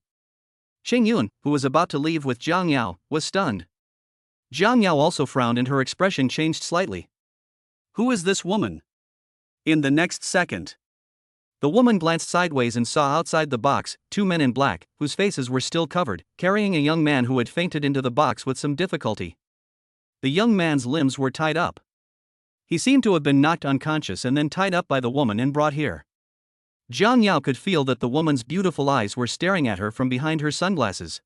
Qing Yun, who was about to leave with Jiang Yao, was stunned. Jiang Yao also frowned and her expression changed slightly. Who is this woman? In the next second, the woman glanced sideways and saw outside the box 2 men in black, whose faces were still covered, carrying a young man who had fainted into the box with some difficulty. The young man's limbs were tied up. He seemed to have been knocked unconscious and then tied up by the woman and brought here. Jiang Yao could feel that the woman's beautiful eyes were staring at her from behind her sunglasses.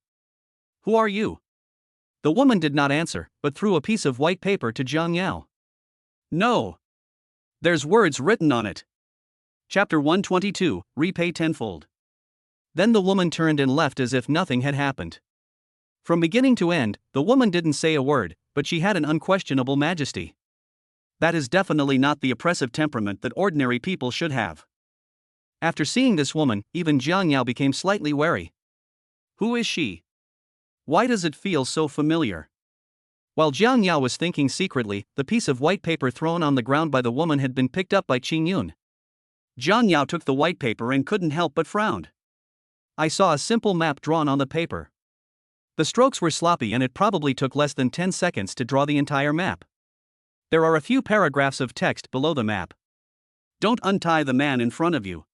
Who are you? The woman did not answer, but threw a piece of white paper to Jiang Yao. No. There's words written on it. Chapter 122, Repay Tenfold. Then the woman turned and left as if nothing had happened. From beginning to end, the woman didn't say a word, but she had an unquestionable majesty. That is definitely not the oppressive temperament that ordinary people should have. After seeing this woman, even Jiang Yao became slightly wary. Who is she? Why does it feel so familiar? While Jiang Yao was thinking secretly, the piece of white paper thrown on the ground by the woman had been picked up by Qing Yun. Jiang Yao took the white paper and couldn't help but frown. I saw a simple map drawn on the paper. The strokes were sloppy and it probably took less than 10 seconds to draw the entire map. There are a few paragraphs of text below the map. Don't untie the man in front of you.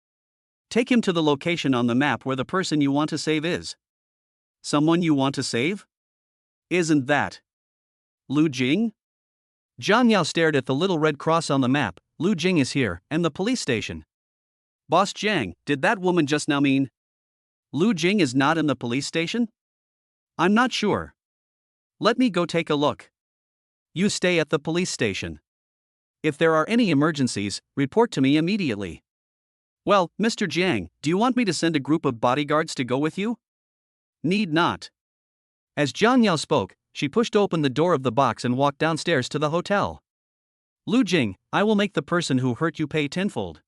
Take him to the location on the map where the person you want to save is. Someone you want to save? Isn't that Lu Jing? Jiang Yao stared at the little red cross on the map. Lu Jing is here, and the police station. Boss Jiang, did that woman just now mean Lu Jing is not in the police station? I'm not sure. Let me go take a look. You stay at the police station. If there are any emergencies, report to me immediately. Well, Mr. Jiang, do you want me to send a group of bodyguards to go with you? Need not. As Jiang Yao spoke, she pushed open the door of the box and walked downstairs to the hotel. Lu Jing, I will make the person who hurt you pay tenfold.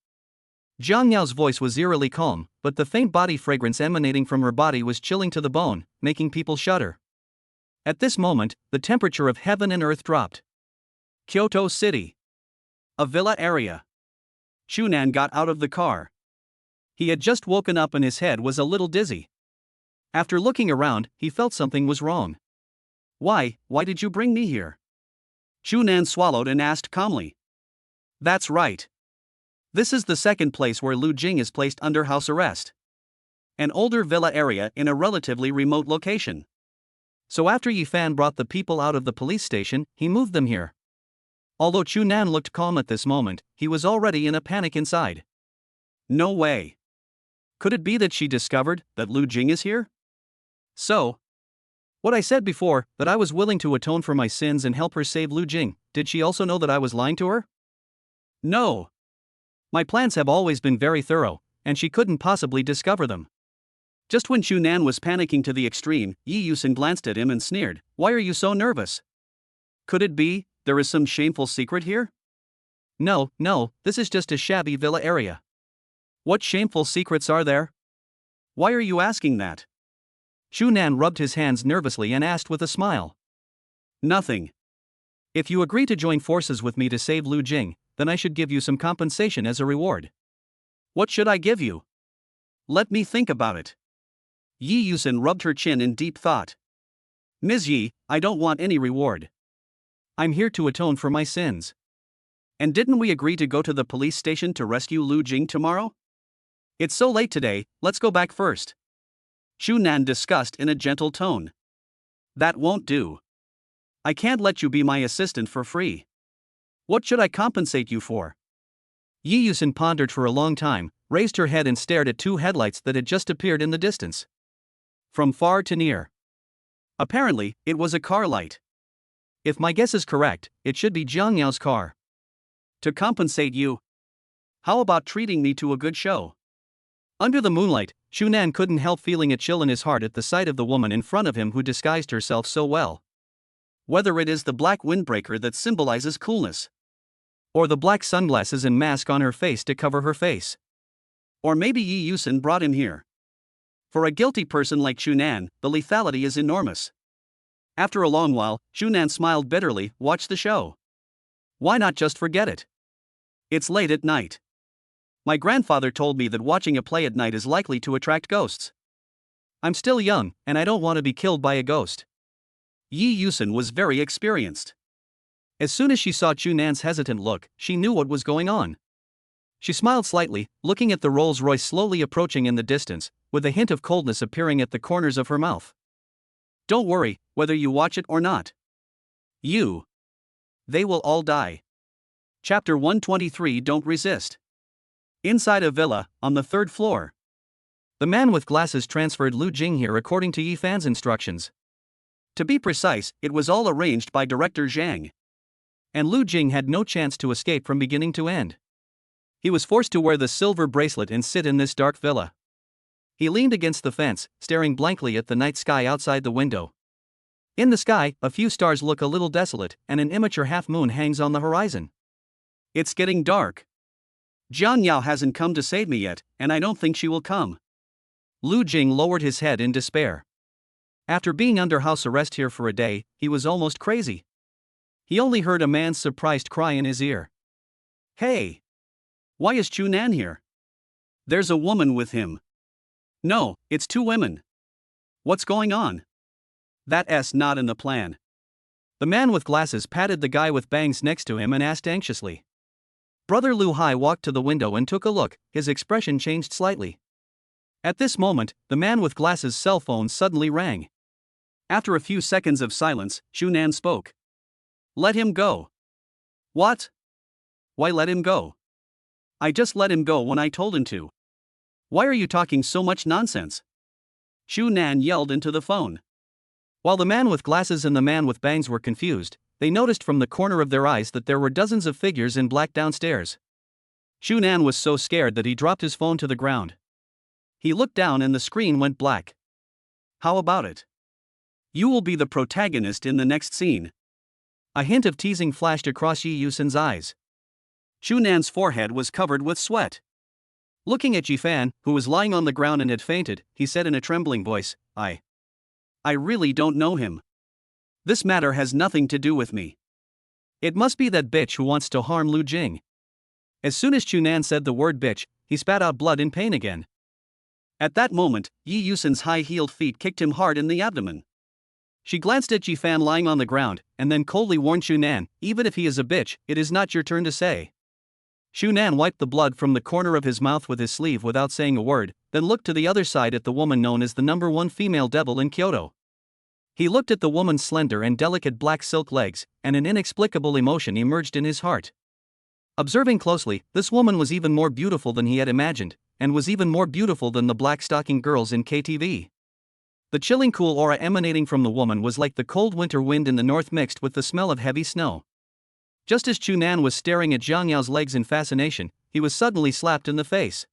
Jiang Yao's voice was eerily calm, but the faint body fragrance emanating from her body was chilling to the bone, making people shudder. At this moment, the temperature of heaven and earth dropped. Kyoto City. A villa area. Chunan got out of the car. He had just woken up and his head was a little dizzy. After looking around, he felt something was wrong. Why did you bring me here? Chunan swallowed and asked calmly. That's right. This is the second place where Lu Jing is placed under house arrest. An older villa area in a relatively remote location. So after Yi Fan brought the people out of the police station, he moved them here. Although Chunan looked calm at this moment, he was already in a panic inside. No way. Could it be that she discovered that Lu Jing is here? So, what I said before, that I was willing to atone for my sins and help her save Lu Jing, did she also know that I was lying to her? No. My plans have always been very thorough, and she couldn't possibly discover them. Just when Chunan was panicking to the extreme, Yi Yusin glanced at him and sneered, Why are you so nervous? Could it be there is some shameful secret here? No, this is just a shabby villa area. What shameful secrets are there? Why are you asking that? Chunan rubbed his hands nervously and asked with a smile. Nothing. If you agree to join forces with me to save Lu Jing, then I should give you some compensation as a reward. What should I give you? Let me think about it. Yi Yusin rubbed her chin in deep thought. Ms. Yi, I don't want any reward. I'm here to atone for my sins. And didn't we agree to go to the police station to rescue Lu Jing tomorrow? It's so late today, let's go back first. Chunan discussed in a gentle tone. That won't do. I can't let you be my assistant for free. What should I compensate you for? Yi Yusin pondered for a long time, raised her head and stared at two headlights that had just appeared in the distance. From far to near. Apparently, it was a car light. If my guess is correct, it should be Jiang Yao's car. To compensate you, how about treating me to a good show? Under the moonlight, Shunan couldn't help feeling a chill in his heart at the sight of the woman in front of him who disguised herself so well. Whether it is the black windbreaker that symbolizes coolness, or the black sunglasses and mask on her face to cover her face. Or maybe Yi Yusen brought him here. For a guilty person like Shunan, the lethality is enormous. After a long while, Shunan smiled bitterly. Watch the show. Why not just forget it? It's late at night. My grandfather told me that watching a play at night is likely to attract ghosts. I'm still young, and I don't want to be killed by a ghost. Yi Yusen was very experienced. As soon as she saw Chunan's hesitant look, she knew what was going on. She smiled slightly, looking at the Rolls-Royce slowly approaching in the distance, with a hint of coldness appearing at the corners of her mouth. Don't worry, whether you watch it or not. They will all die. Chapter 123. Don't resist. Inside a villa, on the 3rd floor. The man with glasses transferred Lu Jing here according to Yi Fan's instructions. To be precise, it was all arranged by director Zhang. And Lu Jing had no chance to escape from beginning to end. He was forced to wear the silver bracelet and sit in this dark villa. He leaned against the fence, staring blankly at the night sky outside the window. In the sky, a few stars look a little desolate, and an immature half-moon hangs on the horizon. It's getting dark. Jiang Yao hasn't come to save me yet, and I don't think she will come. Lu Jing lowered his head in despair. After being under house arrest here for a day, he was almost crazy. He only heard a man's surprised cry in his ear. Hey! Why is Chunan here? There's a woman with him. No, it's 2 women. What's going on? That's not in the plan. The man with glasses patted the guy with bangs next to him and asked anxiously. Brother Lu Hai walked to the window and took a look. His expression changed slightly. At this moment, the man with glasses' cell phone suddenly rang. After a few seconds of silence, Shunan spoke. Let him go. What? Why let him go? I just let him go when I told him to. Why are you talking so much nonsense? Shunan yelled into the phone. While the man with glasses and the man with bangs were confused, they noticed from the corner of their eyes that there were dozens of figures in black downstairs. Shunan was so scared that he dropped his phone to the ground. He looked down and the screen went black. How about it? You will be the protagonist in the next scene. A hint of teasing flashed across Yi Yusen's eyes. Shunan's forehead was covered with sweat. Looking at Yi Fan, who was lying on the ground and had fainted, he said in a trembling voice, I really don't know him. This matter has nothing to do with me. It must be that bitch who wants to harm Lu Jing. As soon as Chunan said the word bitch, he spat out blood in pain again. At that moment, Yi Yusen's high-heeled feet kicked him hard in the abdomen. She glanced at Yi Fan lying on the ground, and then coldly warned Shunan, even if he is a bitch, it is not your turn to say. Shunan wiped the blood from the corner of his mouth with his sleeve without saying a word, then looked to the other side at the woman known as the #1 female devil in Kyoto. He looked at the woman's slender and delicate black silk legs, and an inexplicable emotion emerged in his heart. Observing closely, this woman was even more beautiful than he had imagined, and was even more beautiful than the black-stocking girls in KTV. The chilling cool aura emanating from the woman was like the cold winter wind in the north mixed with the smell of heavy snow. Just as Chunan was staring at Jiang Yao's legs in fascination, he was suddenly slapped in the face.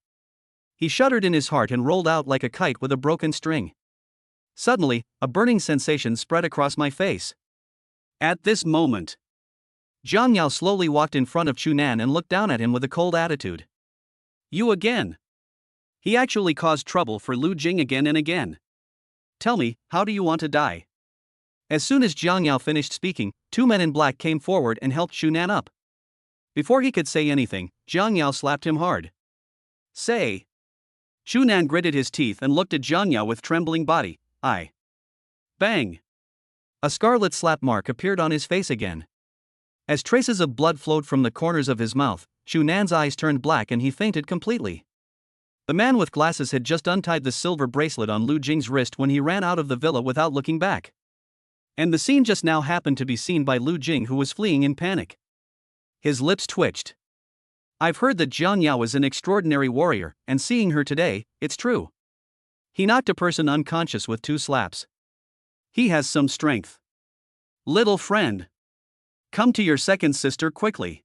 He shuddered in his heart and rolled out like a kite with a broken string. Suddenly, a burning sensation spread across my face. At this moment, Jiang Yao slowly walked in front of Chunan and looked down at him with a cold attitude. You again? He actually caused trouble for Lu Jing again and again. Tell me, how do you want to die? As soon as Jiang Yao finished speaking, 2 men in black came forward and helped Shunan up. Before he could say anything, Jiang Yao slapped him hard. Say. Shunan gritted his teeth and looked at Jiang Yao with trembling body. Bang. A scarlet slap mark appeared on his face again. As traces of blood flowed from the corners of his mouth, Shunan's eyes turned black and he fainted completely. The man with glasses had just untied the silver bracelet on Lu Jing's wrist when he ran out of the villa without looking back. And the scene just now happened to be seen by Lu Jing, who was fleeing in panic. His lips twitched. I've heard that Jiang Yao is an extraordinary warrior, and seeing her today, it's true. He knocked a person unconscious with 2 slaps. He has some strength. Little friend. Come to your second sister quickly.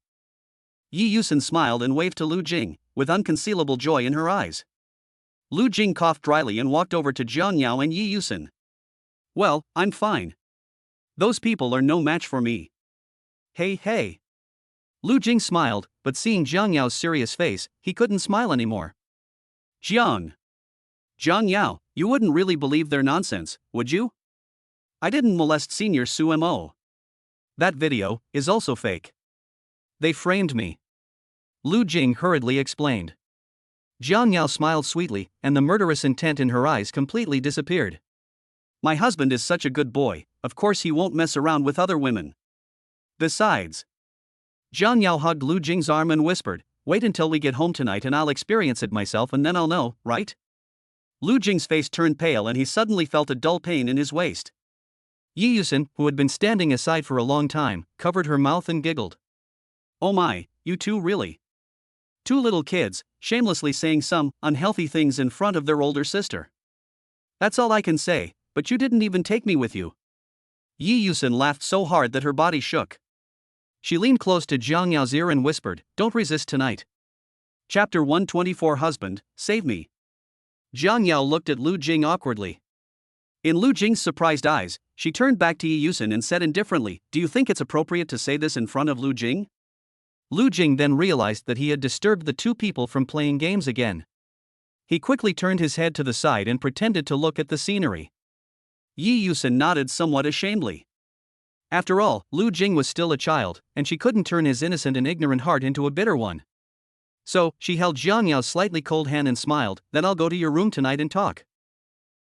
Yi Yusen smiled and waved to Lu Jing, with unconcealable joy in her eyes. Lu Jing coughed dryly and walked over to Jiang Yao and Yi Yusen. Well, I'm fine. Those people are no match for me. Hey, hey. Lu Jing smiled, but seeing Jiang Yao's serious face, he couldn't smile anymore. Jiang Yao, you wouldn't really believe their nonsense, would you? I didn't molest Senior Su Mo. That video is also fake. They framed me. Lu Jing hurriedly explained. Jiang Yao smiled sweetly, and the murderous intent in her eyes completely disappeared. My husband is such a good boy, of course he won't mess around with other women. Besides. Jiang Yao hugged Lu Jing's arm and whispered, wait until we get home tonight and I'll experience it myself and then I'll know, right? Lu Jing's face turned pale and he suddenly felt a dull pain in his waist. Yi Yusen, who had been standing aside for a long time, covered her mouth and giggled. Oh my, you two really? 2 little kids, shamelessly saying some unhealthy things in front of their older sister. That's all I can say, but you didn't even take me with you. Yi Yusen laughed so hard that her body shook. She leaned close to Jiang Yao's ear and whispered, don't resist tonight. Chapter 124 Husband, save me. Jiang Yao looked at Lu Jing awkwardly. In Lu Jing's surprised eyes, she turned back to Yi Yusen and said indifferently, do you think it's appropriate to say this in front of Lu Jing? Lu Jing then realized that he had disturbed the 2 people from playing games again. He quickly turned his head to the side and pretended to look at the scenery. Yi Yusen nodded somewhat ashamedly. After all, Lu Jing was still a child, and she couldn't turn his innocent and ignorant heart into a bitter one. So, she held Jiang Yao's slightly cold hand and smiled, then I'll go to your room tonight and talk.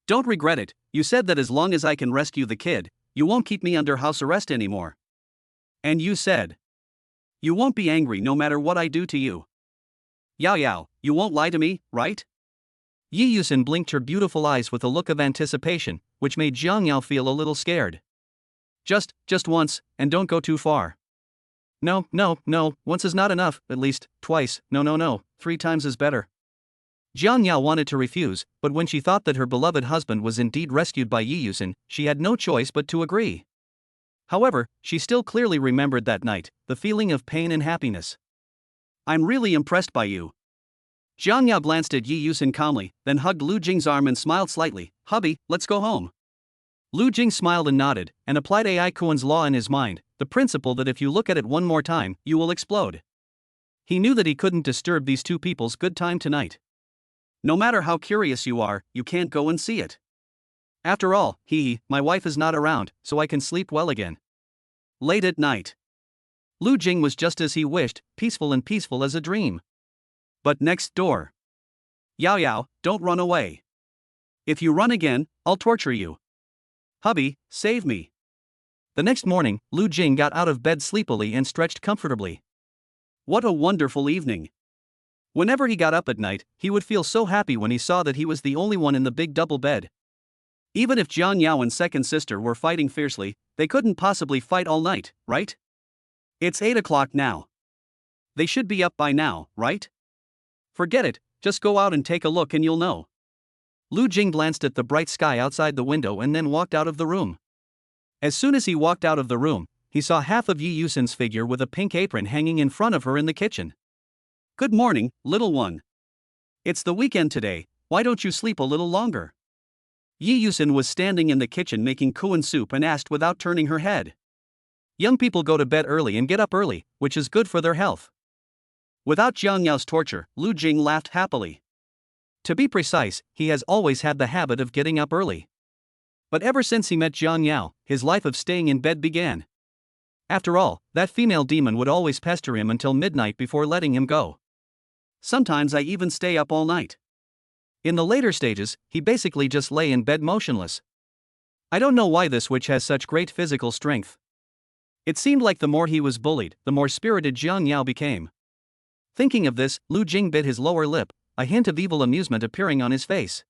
Don't regret it, you said that as long as I can rescue the kid, you won't keep me under house arrest anymore. And you said you won't be angry no matter what I do to you. Yao, you won't lie to me, right? Yi Yusen blinked her beautiful eyes with a look of anticipation, which made Jiang Yao feel a little scared. Just once, and don't go too far. No, once is not enough, at least, twice, no, 3 times is better. Jiang Yao wanted to refuse, but when she thought that her beloved husband was indeed rescued by Yi Yusen, she had no choice but to agree. However, she still clearly remembered that night, the feeling of pain and happiness. I'm really impressed by you. Jiang Yao glanced at Yi Yusen calmly, then hugged Lu Jing's arm and smiled slightly, hubby, let's go home. Lu Jing smiled and nodded, and applied Ai Kuan's law in his mind, the principle that if you look at it one more time, you will explode. He knew that he couldn't disturb these 2 people's good time tonight. No matter how curious you are, you can't go and see it. After all, my wife is not around, so I can sleep well again. Late at night. Lu Jing was just as he wished, peaceful as a dream. But next door. Yao, don't run away. If you run again, I'll torture you. Hubby, save me. The next morning, Lu Jing got out of bed sleepily and stretched comfortably. What a wonderful evening. Whenever he got up at night, he would feel so happy when he saw that he was the only one in the big double bed. Even if Jiang Yao and second sister were fighting fiercely, they couldn't possibly fight all night, right? It's 8 o'clock now. They should be up by now, right? Forget it, just go out and take a look and you'll know. Lu Jing glanced at the bright sky outside the window and then walked out of the room. As soon as he walked out of the room, he saw half of Yi Yusen's figure with a pink apron hanging in front of her in the kitchen. Good morning, little one. It's the weekend today, why don't you sleep a little longer? Yi Yusen was standing in the kitchen making kuan soup and asked without turning her head. Young people go to bed early and get up early, which is good for their health. Without Jiang Yao's torture, Lu Jing laughed happily. To be precise, he has always had the habit of getting up early. But ever since he met Jiang Yao, his life of staying in bed began. After all, that female demon would always pester him until midnight before letting him go. Sometimes I even stay up all night. In the later stages, he basically just lay in bed motionless. I don't know why this witch has such great physical strength. It seemed like the more he was bullied, the more spirited Jiang Yao became. Thinking of this, Lu Jing bit his lower lip, a hint of evil amusement appearing on his face.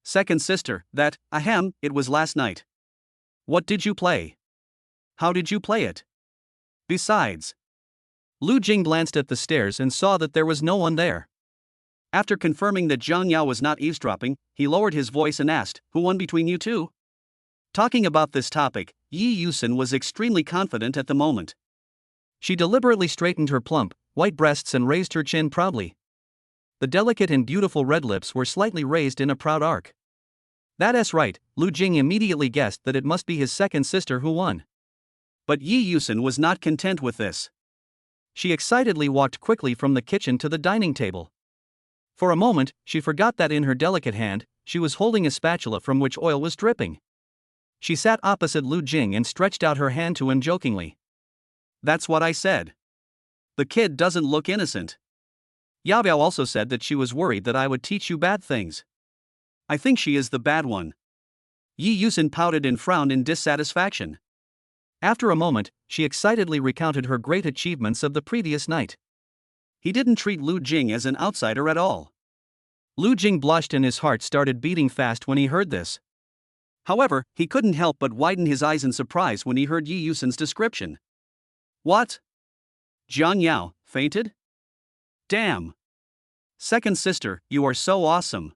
Second sister, it was last night. What did you play? How did you play it? Besides, Lu Jing glanced at the stairs and saw that there was no one there. After confirming that Zhang Yao was not eavesdropping, he lowered his voice and asked, "Who won between you two?" Talking about this topic, Yi Yusin was extremely confident at the moment. She deliberately straightened her plump, white breasts and raised her chin proudly. The delicate and beautiful red lips were slightly raised in a proud arc. That's right, Lu Jing immediately guessed that it must be his second sister who won. But Yi Yusin was not content with this. She excitedly walked quickly from the kitchen to the dining table. For a moment, she forgot that in her delicate hand, she was holding a spatula from which oil was dripping. She sat opposite Lu Jing and stretched out her hand to him jokingly. "That's what I said. The kid doesn't look innocent. Yao Biao also said that she was worried that I would teach you bad things. I think she is the bad one." Yi Yusin pouted and frowned in dissatisfaction. After a moment, she excitedly recounted her great achievements of the previous night. He didn't treat Lu Jing as an outsider at all. Lu Jing blushed and his heart started beating fast when he heard this. However, he couldn't help but widen his eyes in surprise when he heard Yi Yusin's description. "What? Zhang Yao fainted? Damn. Second sister, you are so awesome."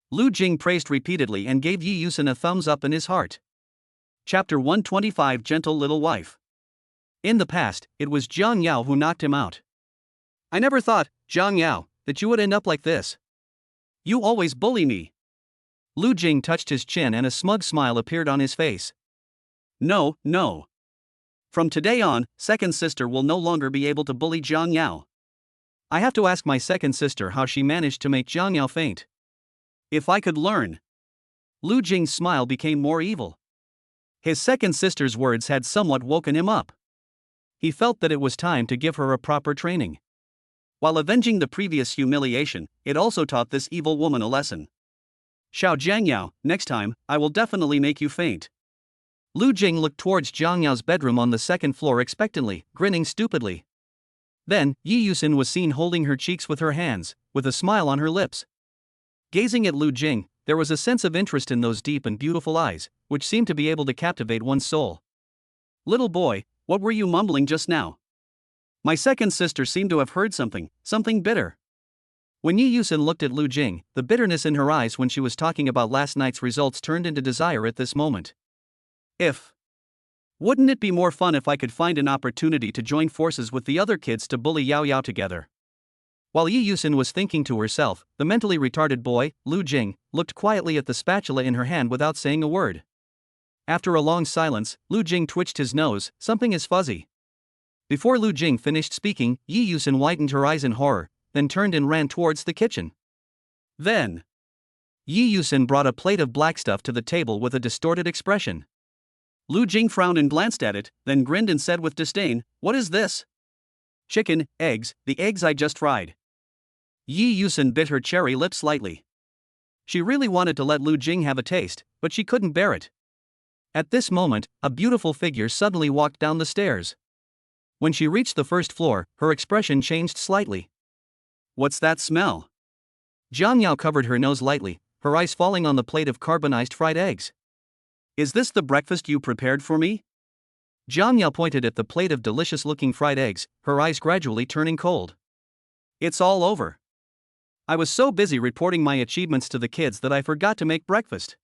Lu Jing praised repeatedly and gave Yi Yusin a thumbs up in his heart. Chapter 125 Gentle Little Wife. In the past, it was Zhang Yao who knocked him out. "I never thought, Zhang Yao, that you would end up like this. You always bully me." Lu Jing touched his chin and a smug smile appeared on his face. "No, no. From today on, second sister will no longer be able to bully Zhang Yao. I have to ask my second sister how she managed to make Zhang Yao faint. If I could learn." Lu Jing's smile became more evil. His second sister's words had somewhat woken him up. He felt that it was time to give her a proper training. While avenging the previous humiliation, it also taught this evil woman a lesson. "Xiao Jiangyao, next time, I will definitely make you faint." Lu Jing looked towards Zhang Yao's bedroom on the second floor expectantly, grinning stupidly. Then, Yi Yusin was seen holding her cheeks with her hands, with a smile on her lips. Gazing at Lu Jing, there was a sense of interest in those deep and beautiful eyes, which seemed to be able to captivate one's soul. "Little boy, what were you mumbling just now?" My second sister seemed to have heard something bitter. When Yi Yusin looked at Lu Jing, the bitterness in her eyes when she was talking about last night's results turned into desire at this moment. Wouldn't it be more fun if I could find an opportunity to join forces with the other kids to bully Yao Yao together? While Yi Yusin was thinking to herself, the mentally retarded boy, Lu Jing, looked quietly at the spatula in her hand without saying a word. After a long silence, Lu Jing twitched his nose, "Something is fuzzy." Before Lu Jing finished speaking, Yi Yusin widened her eyes in horror, then turned and ran towards the kitchen. Then, Yi Yusin brought a plate of black stuff to the table with a distorted expression. Lu Jing frowned and glanced at it, then grinned and said with disdain, "What is this?" "Chicken, eggs, the eggs I just fried." Yi Yusin bit her cherry lip slightly. She really wanted to let Lu Jing have a taste, but she couldn't bear it. At this moment, a beautiful figure suddenly walked down the stairs. When she reached the first floor, her expression changed slightly. "What's that smell?" Zhang Yao covered her nose lightly, her eyes falling on the plate of carbonized fried eggs. "Is this the breakfast you prepared for me?" Zhang Yao pointed at the plate of delicious-looking fried eggs, her eyes gradually turning cold. "It's all over. I was so busy reporting my achievements to the kids that I forgot to make breakfast.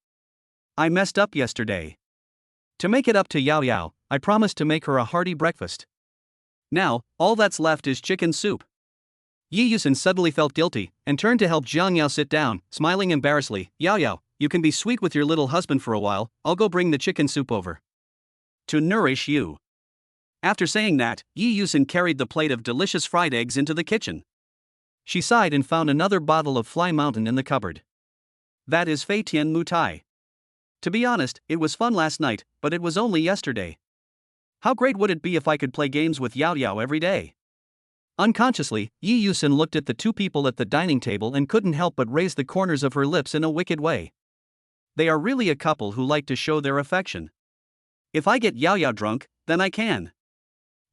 I messed up yesterday. To make it up to Yao Yao, I promised to make her a hearty breakfast. Now, all that's left is chicken soup." Yi Yusin suddenly felt guilty, and turned to help Zhang Yao sit down, smiling embarrassedly. "Yao Yao, you can be sweet with your little husband for a while, I'll go bring the chicken soup over. To nourish you." After saying that, Yi Yusin carried the plate of delicious fried eggs into the kitchen. She sighed and found another bottle of Fly Mountain in the cupboard. "That is Fei Tian Mutai. To be honest, it was fun last night, but it was only yesterday. How great would it be if I could play games with Yao Yao every day?" Unconsciously, Yi Yusin looked at the two people at the dining table and couldn't help but raise the corners of her lips in a wicked way. They are really a couple who like to show their affection. If I get Yao Yao drunk, then I can.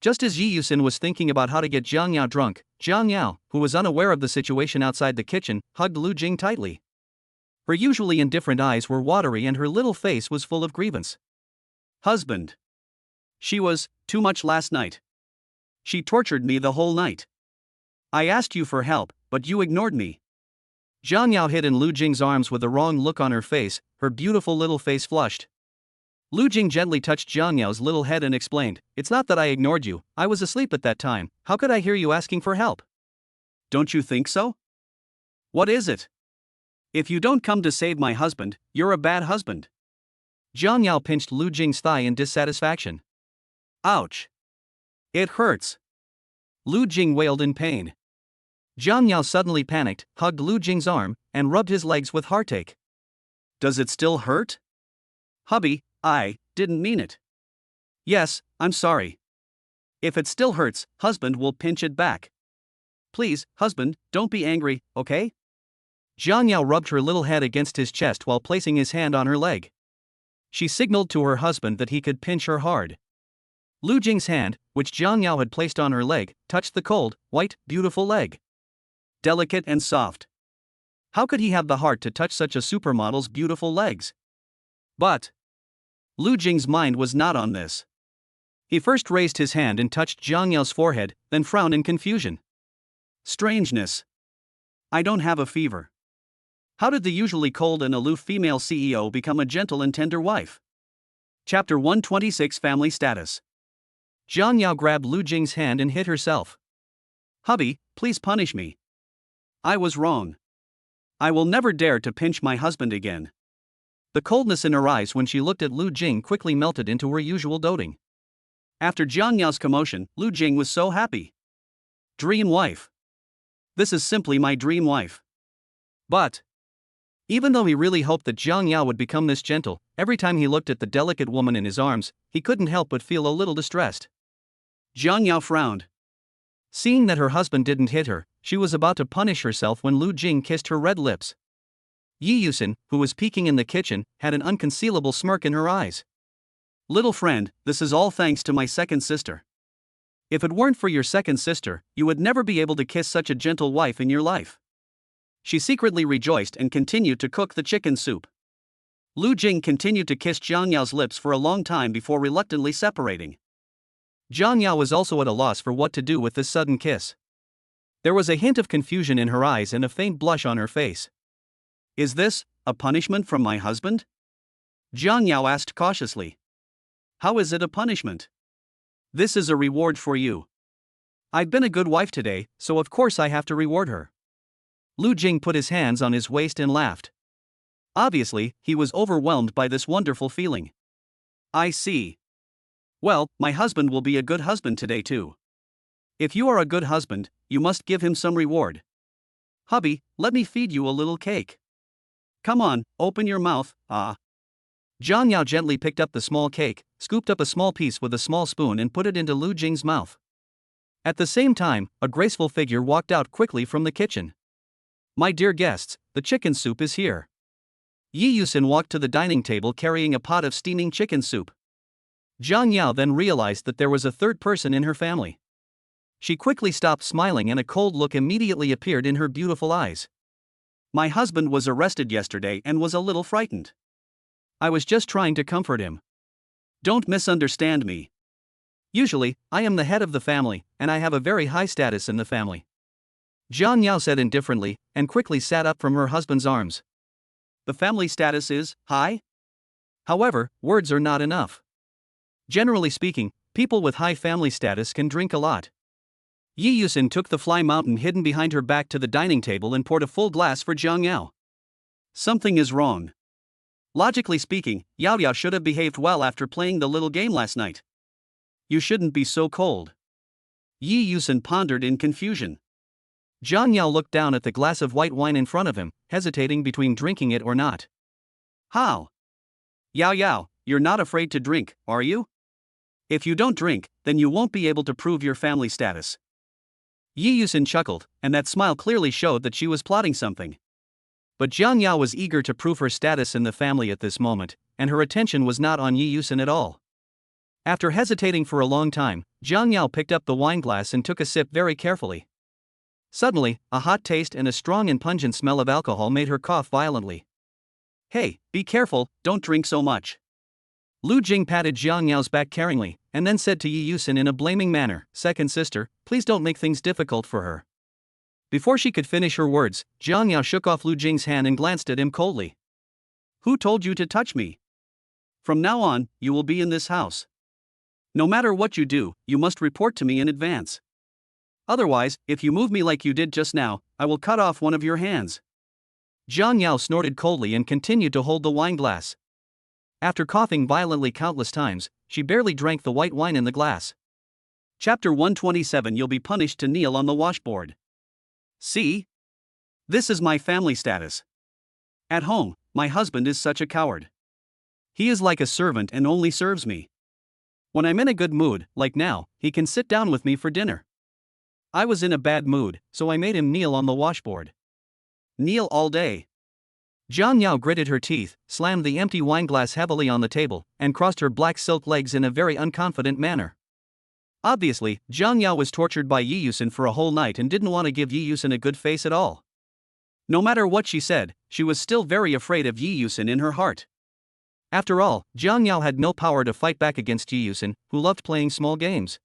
Just as Yi Yusin was thinking about how to get Zhang Yao drunk, Zhang Yao, who was unaware of the situation outside the kitchen, hugged Lu Jing tightly. Her usually indifferent eyes were watery and her little face was full of grievance. "Husband. She was too much last night. She tortured me the whole night. I asked you for help, but you ignored me. Jiang Yao hid in Lu Jing's arms with a wrong look on her face, her beautiful little face flushed. Lu Jing gently touched Jiang Yao's little head and explained, "It's not that I ignored you, I was asleep at that time, how could I hear you asking for help?" "Don't you think so?" "What is it?" "If you don't come to save my husband, you're a bad husband." Jiang Yao pinched Lu Jing's thigh in dissatisfaction. "Ouch. It hurts." Lu Jing wailed in pain. Jiang Yao suddenly panicked, hugged Lu Jing's arm, and rubbed his legs with heartache. "Does it still hurt?" "Hubby, I didn't mean it." "Yes, I'm sorry. If it still hurts, husband will pinch it back. Please, husband, don't be angry, okay?" Jiang Yao rubbed her little head against his chest while placing his hand on her leg. She signaled to her husband that he could pinch her hard. Lu Jing's hand, which Jiang Yao had placed on her leg, touched the cold, white, beautiful leg. Delicate and soft. How could he have the heart to touch such a supermodel's beautiful legs? But Lu Jing's mind was not on this. He first raised his hand and touched Jiang Yao's forehead, then frowned in confusion. Strangeness. I don't have a fever. How did the usually cold and aloof female CEO become a gentle and tender wife? Chapter 126 Family Status. Jiang Yao grabbed Lu Jing's hand and hit herself. "Hubby, please punish me. I was wrong. I will never dare to pinch my husband again." The coldness in her eyes when she looked at Lu Jing quickly melted into her usual doting. After Jiang Yao's commotion, Lu Jing was so happy. Dream wife. This is simply my dream wife. But even though he really hoped that Jiang Yao would become this gentle, every time he looked at the delicate woman in his arms, he couldn't help but feel a little distressed. Jiang Yao frowned. Seeing that her husband didn't hit her, she was about to punish herself when Lu Jing kissed her red lips. Yi Yusin, who was peeking in the kitchen, had an unconcealable smirk in her eyes. "Little friend, this is all thanks to my second sister. If it weren't for your second sister, you would never be able to kiss such a gentle wife in your life." She secretly rejoiced and continued to cook the chicken soup. Lu Jing continued to kiss Jiang Yao's lips for a long time before reluctantly separating. Jiang Yao was also at a loss for what to do with this sudden kiss. There was a hint of confusion in her eyes and a faint blush on her face. "Is this a punishment from my husband?" Jiang Yao asked cautiously. "How is it a punishment?" "This is a reward for you. I've been a good wife today, so of course I have to reward her." Lu Jing put his hands on his waist and laughed. Obviously, he was overwhelmed by this wonderful feeling. "I see. Well, my husband will be a good husband today too. If you are a good husband, you must give him some reward. Hubby, let me feed you a little cake. Come on, open your mouth, ah." Jiang Yao gently picked up the small cake, scooped up a small piece with a small spoon and put it into Lu Jing's mouth. At the same time, a graceful figure walked out quickly from the kitchen. "My dear guests, the chicken soup is here." Yi Yusin walked to the dining table carrying a pot of steaming chicken soup. Jiang Yao then realized that there was a third person in her family. She quickly stopped smiling and a cold look immediately appeared in her beautiful eyes. "My husband was arrested yesterday and was a little frightened. I was just trying to comfort him. Don't misunderstand me. Usually, I am the head of the family, and I have a very high status in the family." Jiang Yao said indifferently, and quickly sat up from her husband's arms. "The family status is high?" However, words are not enough. Generally speaking, people with high family status can drink a lot. Yi Yusin took the fly mountain hidden behind her back to the dining table and poured a full glass for Jiang Yao. Something is wrong. Logically speaking, Yao Yao should have behaved well after playing the little game last night. You shouldn't be so cold. Yi Yusin pondered in confusion. Jiang Yao looked down at the glass of white wine in front of him, hesitating between drinking it or not. How? Yao Yao, you're not afraid to drink, are you? If you don't drink, then you won't be able to prove your family status. Yi Yusin chuckled, and that smile clearly showed that she was plotting something. But Jiang Yao was eager to prove her status in the family at this moment, and her attention was not on Yi Yusin at all. After hesitating for a long time, Jiang Yao picked up the wine glass and took a sip very carefully. Suddenly, a hot taste and a strong and pungent smell of alcohol made her cough violently. "Hey, be careful, don't drink so much." Lu Jing patted Jiang Yao's back caringly, and then said to Yi Yusin in a blaming manner, "Second sister, please don't make things difficult for her." Before she could finish her words, Jiang Yao shook off Lu Jing's hand and glanced at him coldly. "Who told you to touch me? From now on, you will be in this house. No matter what you do, you must report to me in advance. Otherwise, if you move me like you did just now, I will cut off one of your hands." Jiang Yao snorted coldly and continued to hold the wine glass. After coughing violently countless times, she barely drank the white wine in the glass. Chapter 127. You'll be punished to kneel on the washboard. See? This is my family status. At home, my husband is such a coward. He is like a servant and only serves me. When I'm in a good mood, like now, he can sit down with me for dinner. I was in a bad mood, so I made him kneel on the washboard. Kneel all day. Jiang Yao gritted her teeth, slammed the empty wineglass heavily on the table, and crossed her black silk legs in a very unconfident manner. Obviously, Jiang Yao was tortured by Yi Yusin for a whole night and didn't want to give Yi Yusin a good face at all. No matter what she said, she was still very afraid of Yi Yusin in her heart. After all, Jiang Yao had no power to fight back against Yi Yusin, who loved playing small games.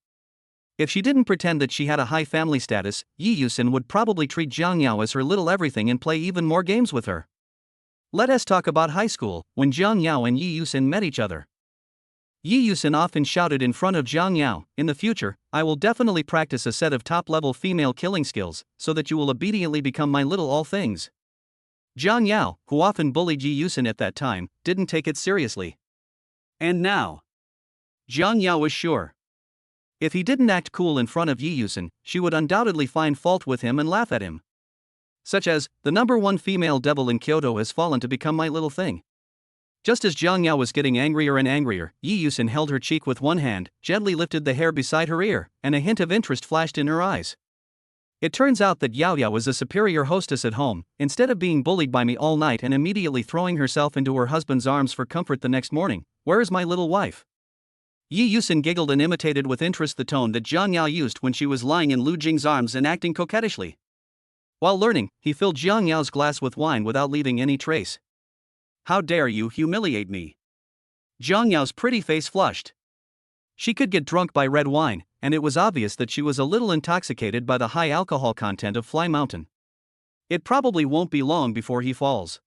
If she didn't pretend that she had a high family status, Yi Yusin would probably treat Jiang Yao as her little everything and play even more games with her. Let us talk about high school, when Jiang Yao and Yi Yusin met each other. Yi Yusin often shouted in front of Jiang Yao, "In the future, I will definitely practice a set of top-level female killing skills, so that you will obediently become my little all things." Jiang Yao, who often bullied Yi Yusin at that time, didn't take it seriously. And now, Jiang Yao was sure. If he didn't act cool in front of Yi Yusin, she would undoubtedly find fault with him and laugh at him. Such as, "The number one female devil in Kyoto has fallen to become my little thing." Just as Jiang Yao was getting angrier and angrier, Yi Yusin held her cheek with one hand, gently lifted the hair beside her ear, and a hint of interest flashed in her eyes. It turns out that Yao Yao was a superior hostess at home. Instead of being bullied by me all night and immediately throwing herself into her husband's arms for comfort the next morning, "Where is my little wife?" Yi Yusin giggled and imitated with interest the tone that Jiang Yao used when she was lying in Lu Jing's arms and acting coquettishly. While learning, he filled Jiang Yao's glass with wine without leaving any trace. "How dare you humiliate me?" Jiang Yao's pretty face flushed. She could get drunk by red wine, and it was obvious that she was a little intoxicated by the high alcohol content of Fly Mountain. It probably won't be long before he falls.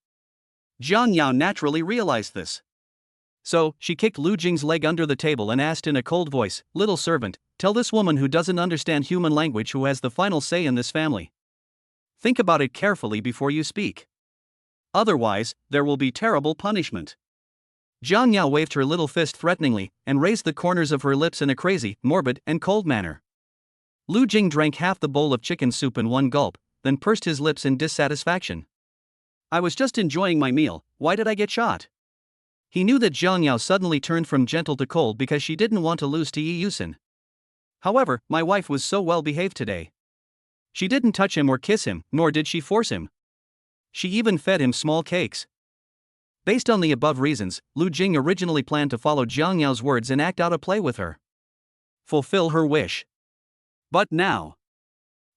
Jiang Yao naturally realized this. So, she kicked Lu Jing's leg under the table and asked in a cold voice, "Little servant, tell this woman who doesn't understand human language who has the final say in this family. Think about it carefully before you speak. Otherwise, there will be terrible punishment." Jiang Yao waved her little fist threateningly, and raised the corners of her lips in a crazy, morbid, and cold manner. Lu Jing drank half the bowl of chicken soup in one gulp, then pursed his lips in dissatisfaction. "I was just enjoying my meal, why did I get shot?" He knew that Jiang Yao suddenly turned from gentle to cold because she didn't want to lose to Yi Yusin. "However, my wife was so well behaved today. She didn't touch him or kiss him, nor did she force him. She even fed him small cakes." Based on the above reasons, Lu Jing originally planned to follow Jiang Yao's words and act out a play with her. Fulfill her wish. But now,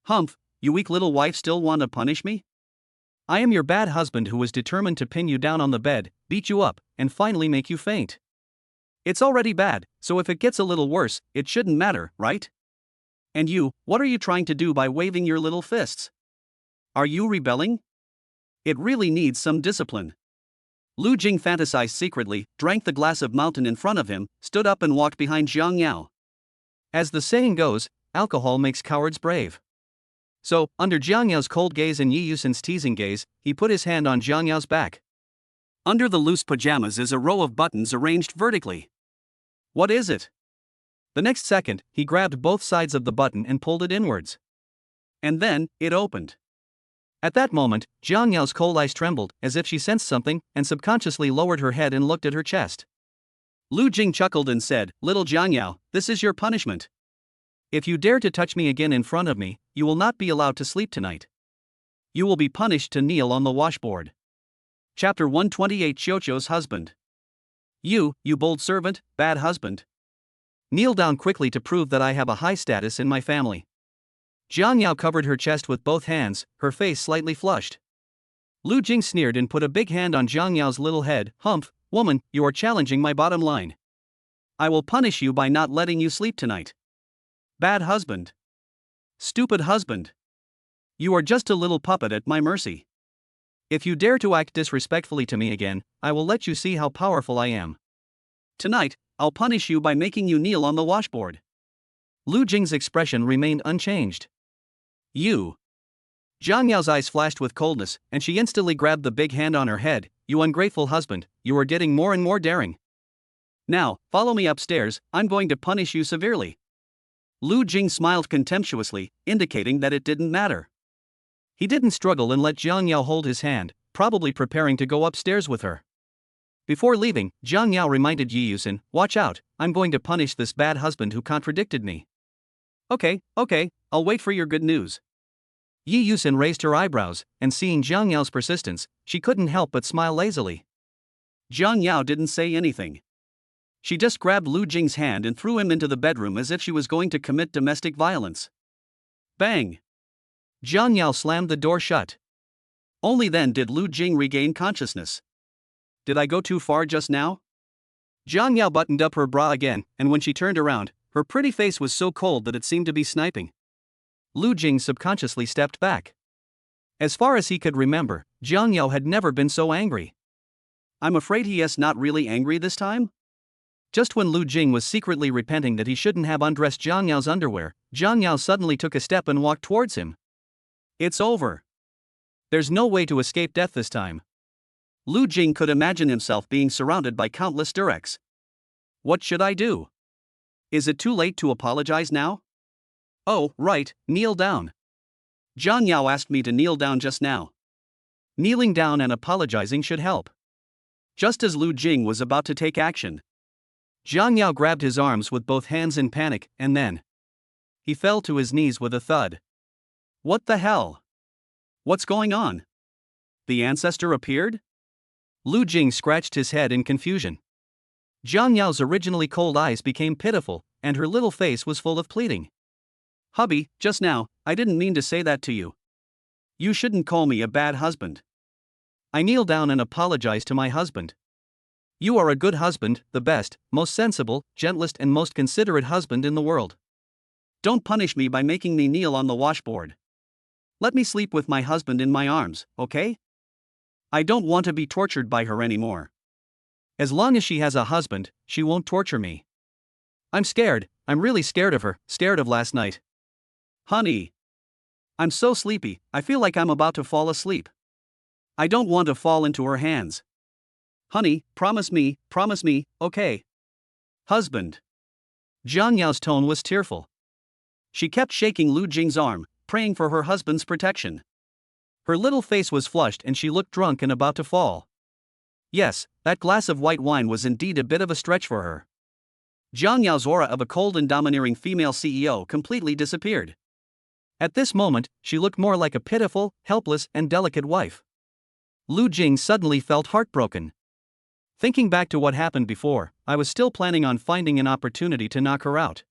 "Humph, you weak little wife still want to punish me? I am your bad husband who was determined to pin you down on the bed, beat you up, and finally make you faint. It's already bad, so if it gets a little worse, it shouldn't matter, right? And you, what are you trying to do by waving your little fists? Are you rebelling? It really needs some discipline." Lu Jing fantasized secretly, drank the glass of mountain in front of him, stood up and walked behind Jiang Yao. As the saying goes, alcohol makes cowards brave. So, under Jiang Yao's cold gaze and Yi Yusin's teasing gaze, he put his hand on Jiang Yao's back. Under the loose pajamas is a row of buttons arranged vertically. What is it? The next second, he grabbed both sides of the button and pulled it inwards. And then, it opened. At that moment, Jiang Yao's cold eyes trembled, as if she sensed something, and subconsciously lowered her head and looked at her chest. Lu Jing chuckled and said, "Little Jiang Yao, this is your punishment. If you dare to touch me again in front of me, you will not be allowed to sleep tonight. You will be punished to kneel on the washboard." Chapter 128. Xiuqiu's husband. You bold servant, bad husband. Kneel down quickly to prove that I have a high status in my family. Jiang Yao covered her chest with both hands, her face slightly flushed. Lu Jing sneered and put a big hand on Jiang Yao's little head. "Humph, woman, you are challenging my bottom line. I will punish you by not letting you sleep tonight. Bad husband. Stupid husband. You are just a little puppet at my mercy. If you dare to act disrespectfully to me again, I will let you see how powerful I am. Tonight, I'll punish you by making you kneel on the washboard. Lu Jing's expression remained unchanged. You. Zhang Yao's eyes flashed with coldness, and she instantly grabbed the big hand on her head. You ungrateful husband, you are getting more and more daring. Now, follow me upstairs, I'm going to punish you severely. Lu Jing smiled contemptuously, indicating that it didn't matter. He didn't struggle and let Zhang Yao hold his hand, probably preparing to go upstairs with her. Before leaving, Zhang Yao reminded Yi Yusin, watch out, I'm going to punish this bad husband who contradicted me. Okay, I'll wait for your good news. Yi Yusin raised her eyebrows, and seeing Zhang Yao's persistence, she couldn't help but smile lazily. Zhang Yao didn't say anything. She just grabbed Lu Jing's hand and threw him into the bedroom as if she was going to commit domestic violence. Bang! Zhang Yao slammed the door shut. Only then did Lu Jing regain consciousness. Did I go too far just now? Zhang Yao buttoned up her bra again, and when she turned around, her pretty face was so cold that it seemed to be sniping. Lu Jing subconsciously stepped back. As far as he could remember, Zhang Yao had never been so angry. I'm afraid he is not really angry this time? Just when Lu Jing was secretly repenting that he shouldn't have undressed Zhang Yao's underwear, Zhang Yao suddenly took a step and walked towards him. It's over. There's no way to escape death this time. Lu Jing could imagine himself being surrounded by countless directs. What should I do? Is it too late to apologize now? Oh, right, kneel down. Zhang Yao asked me to kneel down just now. Kneeling down and apologizing should help. Just as Lu Jing was about to take action, Zhang Yao grabbed his arms with both hands in panic, and then he fell to his knees with a thud. What the hell? What's going on? The ancestor appeared? Lu Jing scratched his head in confusion. Zhang Yao's originally cold eyes became pitiful, and her little face was full of pleading. Hubby, just now, I didn't mean to say that to you. You shouldn't call me a bad husband. I kneel down and apologize to my husband. You are a good husband, the best, most sensible, gentlest and most considerate husband in the world. Don't punish me by making me kneel on the washboard. Let me sleep with my husband in my arms, okay? I don't want to be tortured by her anymore. As long as she has a husband, she won't torture me. I'm scared, I'm really scared of her, scared of last night. Honey. I'm so sleepy, I feel like I'm about to fall asleep. I don't want to fall into her hands. Honey, promise me, okay? Husband. Zhang Yao's tone was tearful. She kept shaking Lu Jing's arm, praying for her husband's protection. Her little face was flushed and she looked drunk and about to fall. Yes, that glass of white wine was indeed a bit of a stretch for her. Zhang Yao's aura of a cold and domineering female CEO completely disappeared. At this moment, she looked more like a pitiful, helpless, and delicate wife. Lu Jing suddenly felt heartbroken. Thinking back to what happened before, I was still planning on finding an opportunity to knock her out.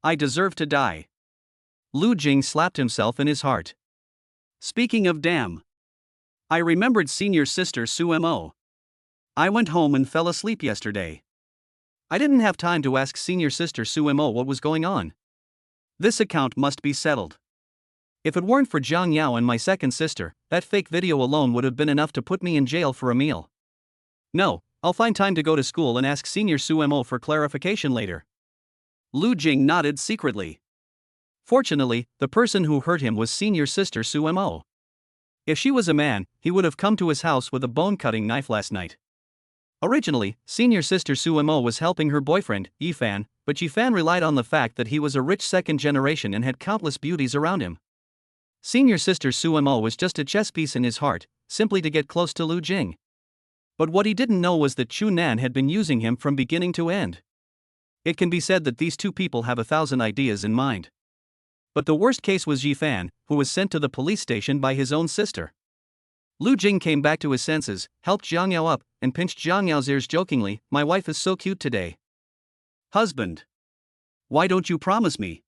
I deserve to die. Lu Jing slapped himself in his heart. Speaking of damn. I remembered senior sister Su Mo. I went home and fell asleep yesterday. I didn't have time to ask senior sister Su Mo what was going on. This account must be settled. If it weren't for Zhang Yao and my second sister, that fake video alone would have been enough to put me in jail for a meal. No, I'll find time to go to school and ask senior Su Mo for clarification later. Lu Jing nodded secretly. Fortunately, the person who hurt him was senior sister Su Mo. If she was a man, he would have come to his house with a bone-cutting knife last night. Originally, senior sister Su Mo was helping her boyfriend, Yifan, but Yifan relied on the fact that he was a rich second generation and had countless beauties around him. Senior sister Su Mo was just a chess piece in his heart, simply to get close to Lu Jing. But what he didn't know was that Chu Nan had been using him from beginning to end. It can be said that these two people have 1,000 ideas in mind. But the worst case was Yifan, who was sent to the police station by his own sister. Lu Jing came back to his senses, helped Zhang Yao up, and pinched Zhang Yao's ears jokingly. My wife is so cute today. Husband. Why don't you promise me?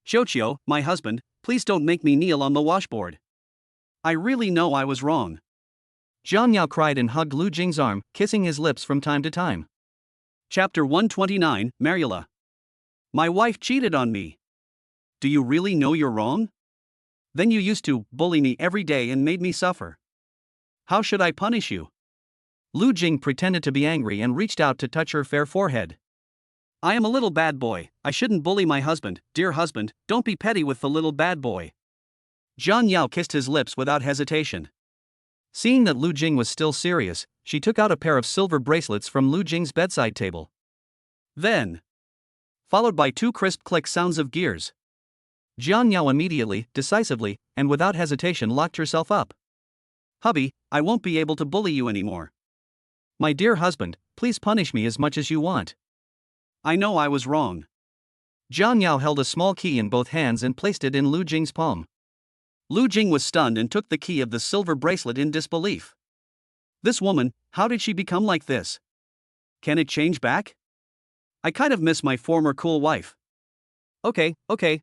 Xiuqiu, my husband, please don't make me kneel on the washboard. I really know I was wrong. Zhang Yao cried and hugged Lu Jing's arm, kissing his lips from time to time. Chapter 129, Marula. My wife cheated on me. Do you really know you're wrong? Then you used to bully me every day and made me suffer. How should I punish you? Lu Jing pretended to be angry and reached out to touch her fair forehead. I am a little bad boy, I shouldn't bully my husband, dear husband, don't be petty with the little bad boy. Zhang Yao kissed his lips without hesitation. Seeing that Lu Jing was still serious, she took out a pair of silver bracelets from Lu Jing's bedside table. Then, followed by 2 crisp click sounds of gears. Zhang Yao immediately, decisively, and without hesitation locked herself up. Hubby, I won't be able to bully you anymore. My dear husband, please punish me as much as you want. I know I was wrong. Zhang Yao held a small key in both hands and placed it in Lu Jing's palm. Lu Jing was stunned and took the key of the silver bracelet in disbelief. This woman, how did she become like this? Can it change back? I kind of miss my former cool wife. Okay,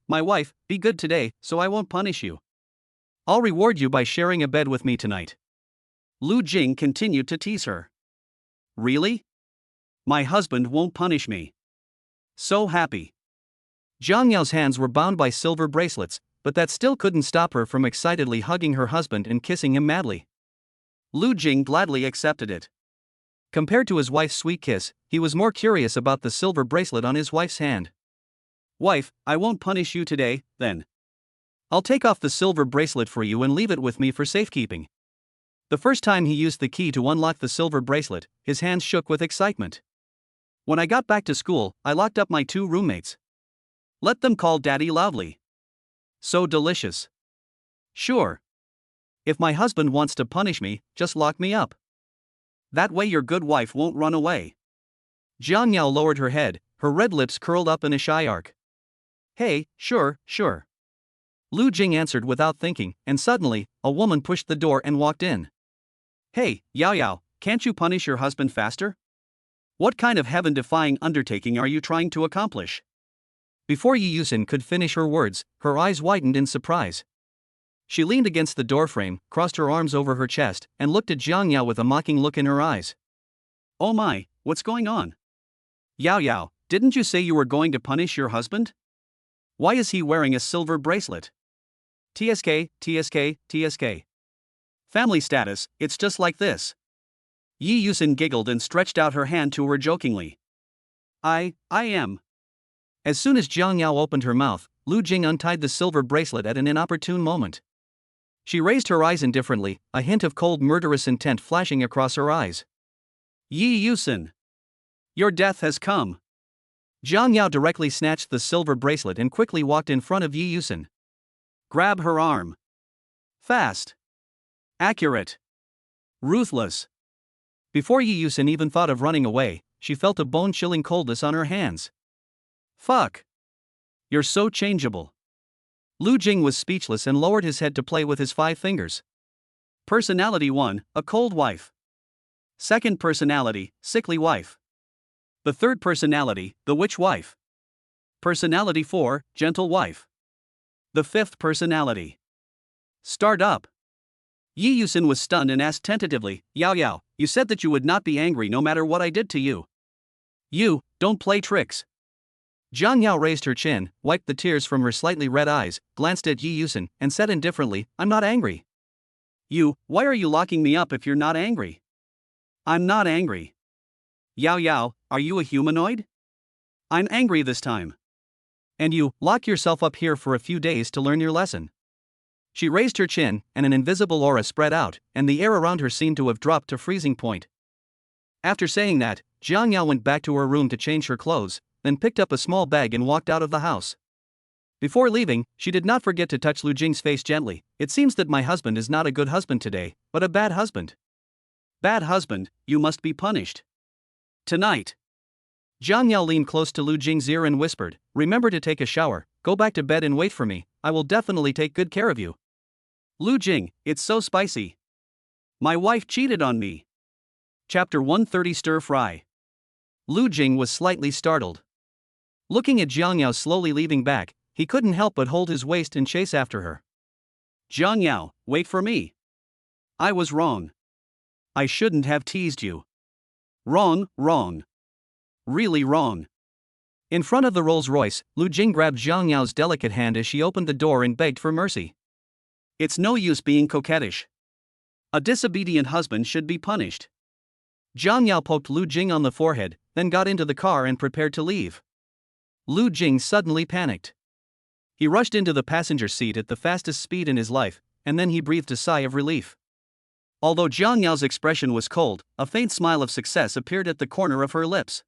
my wife, be good today, so I won't punish you. I'll reward you by sharing a bed with me tonight. Lu Jing continued to tease her. Really? My husband won't punish me. So happy. Zhang Yao's hands were bound by silver bracelets, but that still couldn't stop her from excitedly hugging her husband and kissing him madly. Lu Jing gladly accepted it. Compared to his wife's sweet kiss, he was more curious about the silver bracelet on his wife's hand. Wife, I won't punish you today, then. I'll take off the silver bracelet for you and leave it with me for safekeeping. The first time he used the key to unlock the silver bracelet, his hands shook with excitement. When I got back to school, I locked up my 2 roommates. Let them call Daddy loudly. So delicious. Sure. If my husband wants to punish me, just lock me up. That way your good wife won't run away. Zhang Yao lowered her head, her red lips curled up in a shy arc. Hey, sure. Lu Jing answered without thinking, and suddenly, a woman pushed the door and walked in. Hey, Yao, can't you punish your husband faster? What kind of heaven-defying undertaking are you trying to accomplish? Before Yi Yusin could finish her words, her eyes widened in surprise. She leaned against the doorframe, crossed her arms over her chest, and looked at Zhang Yao with a mocking look in her eyes. Oh my, what's going on? Yao, didn't you say you were going to punish your husband? Why is he wearing a silver bracelet? TSK. Family status, it's just like this. Yi Yusin giggled and stretched out her hand to her jokingly. I am. As soon as Zhang Yao opened her mouth, Lu Jing untied the silver bracelet at an inopportune moment. She raised her eyes indifferently, a hint of cold murderous intent flashing across her eyes. Yi Yusin. Your death has come. Zhang Yao directly snatched the silver bracelet and quickly walked in front of Yi Yusin. Grab her arm. Fast. Accurate. Ruthless. Before Yi Yusin even thought of running away, she felt a bone-chilling coldness on her hands. Fuck. You're so changeable. Lu Jing was speechless and lowered his head to play with his 5 fingers. Personality 1, a cold wife. Second personality, sickly wife. The third personality, the witch wife. Personality 4, gentle wife. The fifth personality. Start up. Yi Yusin was stunned and asked tentatively, Yao, you said that you would not be angry no matter what I did to you. You, don't play tricks. Zhang Yao raised her chin, wiped the tears from her slightly red eyes, glanced at Yi Yusin, and said indifferently, I'm not angry. Why are you locking me up if you're not angry? I'm not angry. Yao, are you a humanoid? I'm angry this time. And you, lock yourself up here for a few days to learn your lesson. She raised her chin, and an invisible aura spread out, and the air around her seemed to have dropped to freezing point. After saying that, Zhang Yao went back to her room to change her clothes, then picked up a small bag and walked out of the house. Before leaving, she did not forget to touch Lu Jing's face gently. It seems that my husband is not a good husband today, but a bad husband. Bad husband, you must be punished. Tonight. Zhang Yao leaned close to Lu Jing's ear and whispered, remember to take a shower, go back to bed and wait for me, I will definitely take good care of you. Lu Jing, it's so spicy. My wife cheated on me. Chapter 130 Stir Fry. Lu Jing was slightly startled. Looking at Zhang Yao slowly leaving back, he couldn't help but hold his waist and chase after her. Zhang Yao, wait for me. I was wrong. I shouldn't have teased you. Wrong. Really wrong. In front of the Rolls Royce, Lu Jing grabbed Jiang Yao's delicate hand as she opened the door and begged for mercy. It's no use being coquettish. A disobedient husband should be punished. Jiang Yao poked Lu Jing on the forehead, then got into the car and prepared to leave. Lu Jing suddenly panicked. He rushed into the passenger seat at the fastest speed in his life, and then he breathed a sigh of relief. Although Jiang Yao's expression was cold, a faint smile of success appeared at the corner of her lips.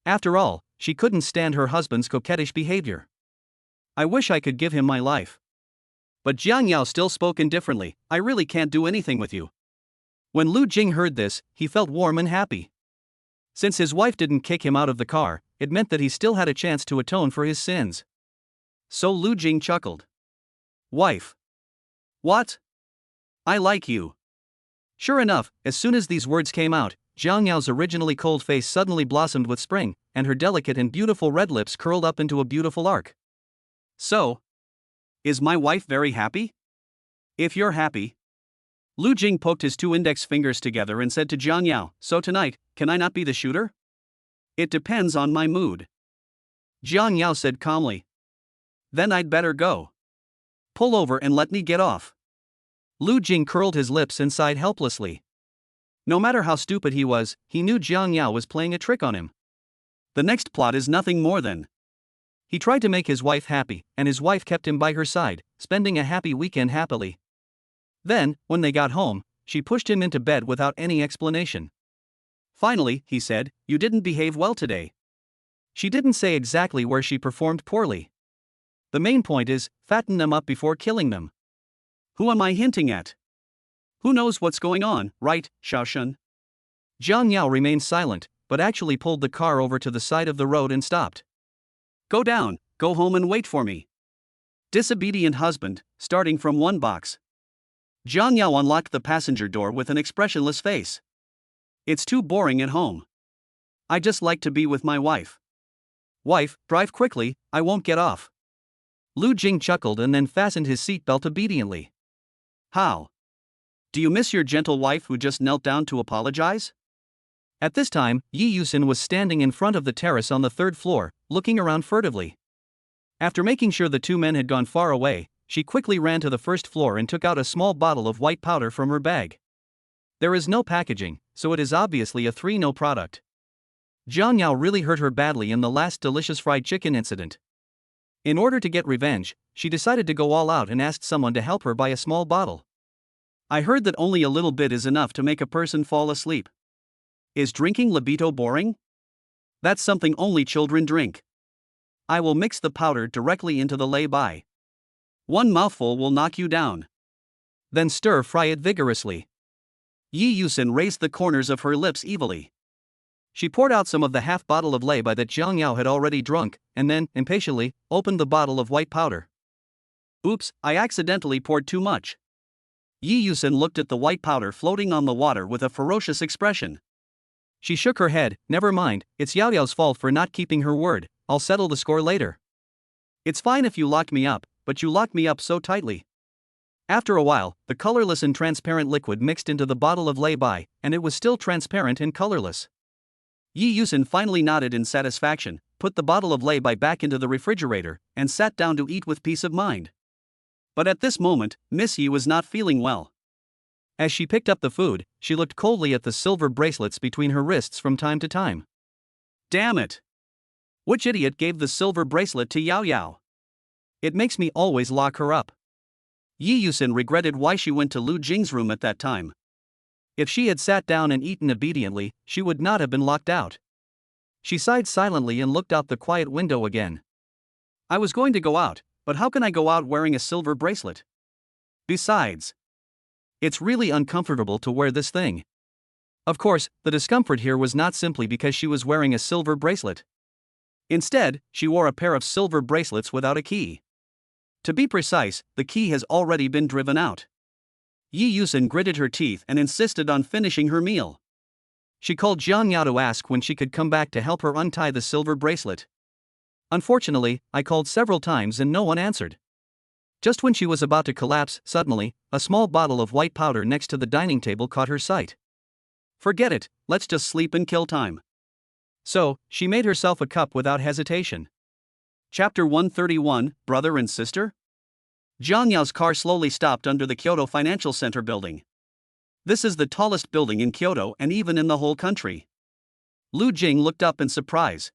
After all, she couldn't stand her husband's coquettish behavior. I wish I could give him my life. But Jiang Yao still spoke indifferently. I really can't do anything with you. When Lu Jing heard this, he felt warm and happy. Since his wife didn't kick him out of the car, it meant that he still had a chance to atone for his sins. So Lu Jing chuckled. Wife. What? I like you. Sure enough, as soon as these words came out, Jiang Yao's originally cold face suddenly blossomed with spring, and her delicate and beautiful red lips curled up into a beautiful arc. So, is my wife very happy? If you're happy. Lu Jing poked his two index fingers together and said to Jiang Yao, so tonight, can I not be the shooter? It depends on my mood. Jiang Yao said calmly. Then I'd better go. Pull over and let me get off. Lu Jing curled his lips and sighed helplessly. No matter how stupid he was, he knew Jiang Yao was playing a trick on him. The next plot is nothing more than. He tried to make his wife happy, and his wife kept him by her side, spending a happy weekend happily. Then, when they got home, she pushed him into bed without any explanation. Finally, he said, you didn't behave well today. She didn't say exactly where she performed poorly. The main point is, fatten them up before killing them. Who am I hinting at? Who knows what's going on, right, Xiaoshen? Jiang Yao remained silent, but actually pulled the car over to the side of the road and stopped. Go down, go home and wait for me. Disobedient husband, starting from one box. Jiang Yao unlocked the passenger door with an expressionless face. It's too boring at home. I just like to be with my wife. Wife, drive quickly, I won't get off. Lu Jing chuckled and then fastened his seatbelt obediently. How? Do you miss your gentle wife who just knelt down to apologize? At this time, Yi Yusin was standing in front of the terrace on the third floor, looking around furtively. After making sure the two men had gone far away, she quickly ran to the first floor and took out a small bottle of white powder from her bag. There is no packaging, so it is obviously a 3-no product. Jiang Yao really hurt her badly in the last delicious fried chicken incident. In order to get revenge, she decided to go all out and asked someone to help her buy a small bottle. I heard that only a little bit is enough to make a person fall asleep. Is drinking libido boring? That's something only children drink. I will mix the powder directly into the lay-by. One mouthful will knock you down. Then stir-fry it vigorously. Yi Yusin raised the corners of her lips evilly. She poured out some of the half bottle of lay-by that Jiang Yao had already drunk, and then, impatiently, opened the bottle of white powder. Oops, I accidentally poured too much. Yi Yusin looked at the white powder floating on the water with a ferocious expression. She shook her head, never mind, it's Yao Yao's fault for not keeping her word, I'll settle the score later. It's fine if you lock me up, but you locked me up so tightly. After a while, the colorless and transparent liquid mixed into the bottle of lay-by, and it was still transparent and colorless. Yi Yusin finally nodded in satisfaction, put the bottle of lay-by back into the refrigerator, and sat down to eat with peace of mind. But at this moment, Miss Yi was not feeling well. As she picked up the food, she looked coldly at the silver bracelets between her wrists from time to time. Damn it! Which idiot gave the silver bracelet to Yao Yao? It makes me always lock her up. Yi Yusin regretted why she went to Lu Jing's room at that time. If she had sat down and eaten obediently, she would not have been locked out. She sighed silently and looked out the quiet window again. I was going to go out, but how can I go out wearing a silver bracelet? Besides, it's really uncomfortable to wear this thing. Of course, the discomfort here was not simply because she was wearing a silver bracelet. Instead, she wore a pair of silver bracelets without a key. To be precise, the key has already been driven out. Yi Yusin gritted her teeth and insisted on finishing her meal. She called Jiang Yao to ask when she could come back to help her untie the silver bracelet. Unfortunately, I called several times and no one answered. Just when she was about to collapse, suddenly, a small bottle of white powder next to the dining table caught her sight. Forget it, let's just sleep and kill time. So, she made herself a cup without hesitation. Chapter 131, Brother and Sister? Jiang Yao's car slowly stopped under the Kyoto Financial Center building. This is the tallest building in Kyoto and even in the whole country. Lu Jing looked up in surprise.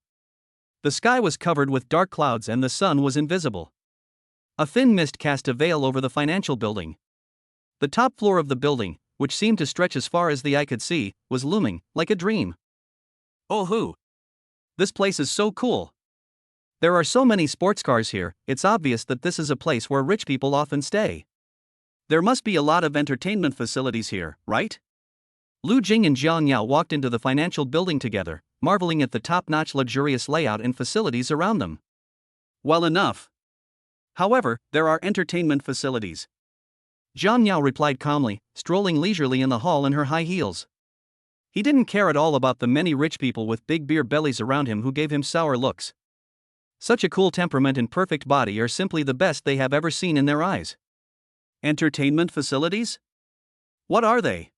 The sky was covered with dark clouds and the sun was invisible. A thin mist cast a veil over the financial building. The top floor of the building, which seemed to stretch as far as the eye could see, was looming like a dream. Oh hoo! This place is so cool. There are so many sports cars here, it's obvious that this is a place where rich people often stay. There must be a lot of entertainment facilities here, right? Lu Jing and Jiang Yao walked into the financial building together, marveling at the top-notch luxurious layout and facilities around them. Well enough. However, there are entertainment facilities. Jiang Yao replied calmly, strolling leisurely in the hall in her high heels. He didn't care at all about the many rich people with big beer bellies around him who gave him sour looks. Such a cool temperament and perfect body are simply the best they have ever seen in their eyes. Entertainment facilities? What are they?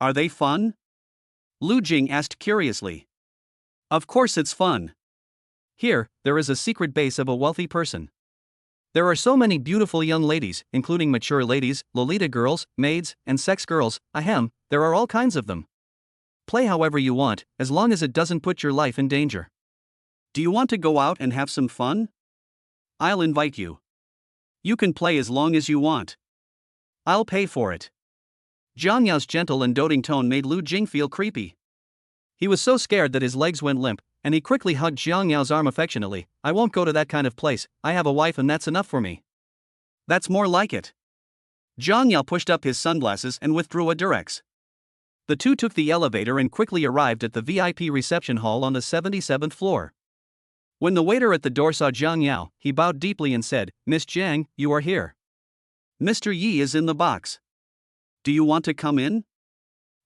Are they fun? Lu Jing asked curiously. Of course it's fun. Here, there is a secret base of a wealthy person. There are so many beautiful young ladies, including mature ladies, Lolita girls, maids, and sex girls, ahem, there are all kinds of them. Play however you want, as long as it doesn't put your life in danger. Do you want to go out and have some fun? I'll invite you. You can play as long as you want. I'll pay for it. Jiang Yao's gentle and doting tone made Lu Jing feel creepy. He was so scared that his legs went limp, and he quickly hugged Jiang Yao's arm affectionately. I won't go to that kind of place, I have a wife and that's enough for me. That's more like it. Jiang Yao pushed up his sunglasses and withdrew a Durex. The two took the elevator and quickly arrived at the VIP reception hall on the 77th floor. When the waiter at the door saw Jiang Yao, he bowed deeply and said, Miss Jiang, you are here. Mr. Yi is in the box. Do you want to come in?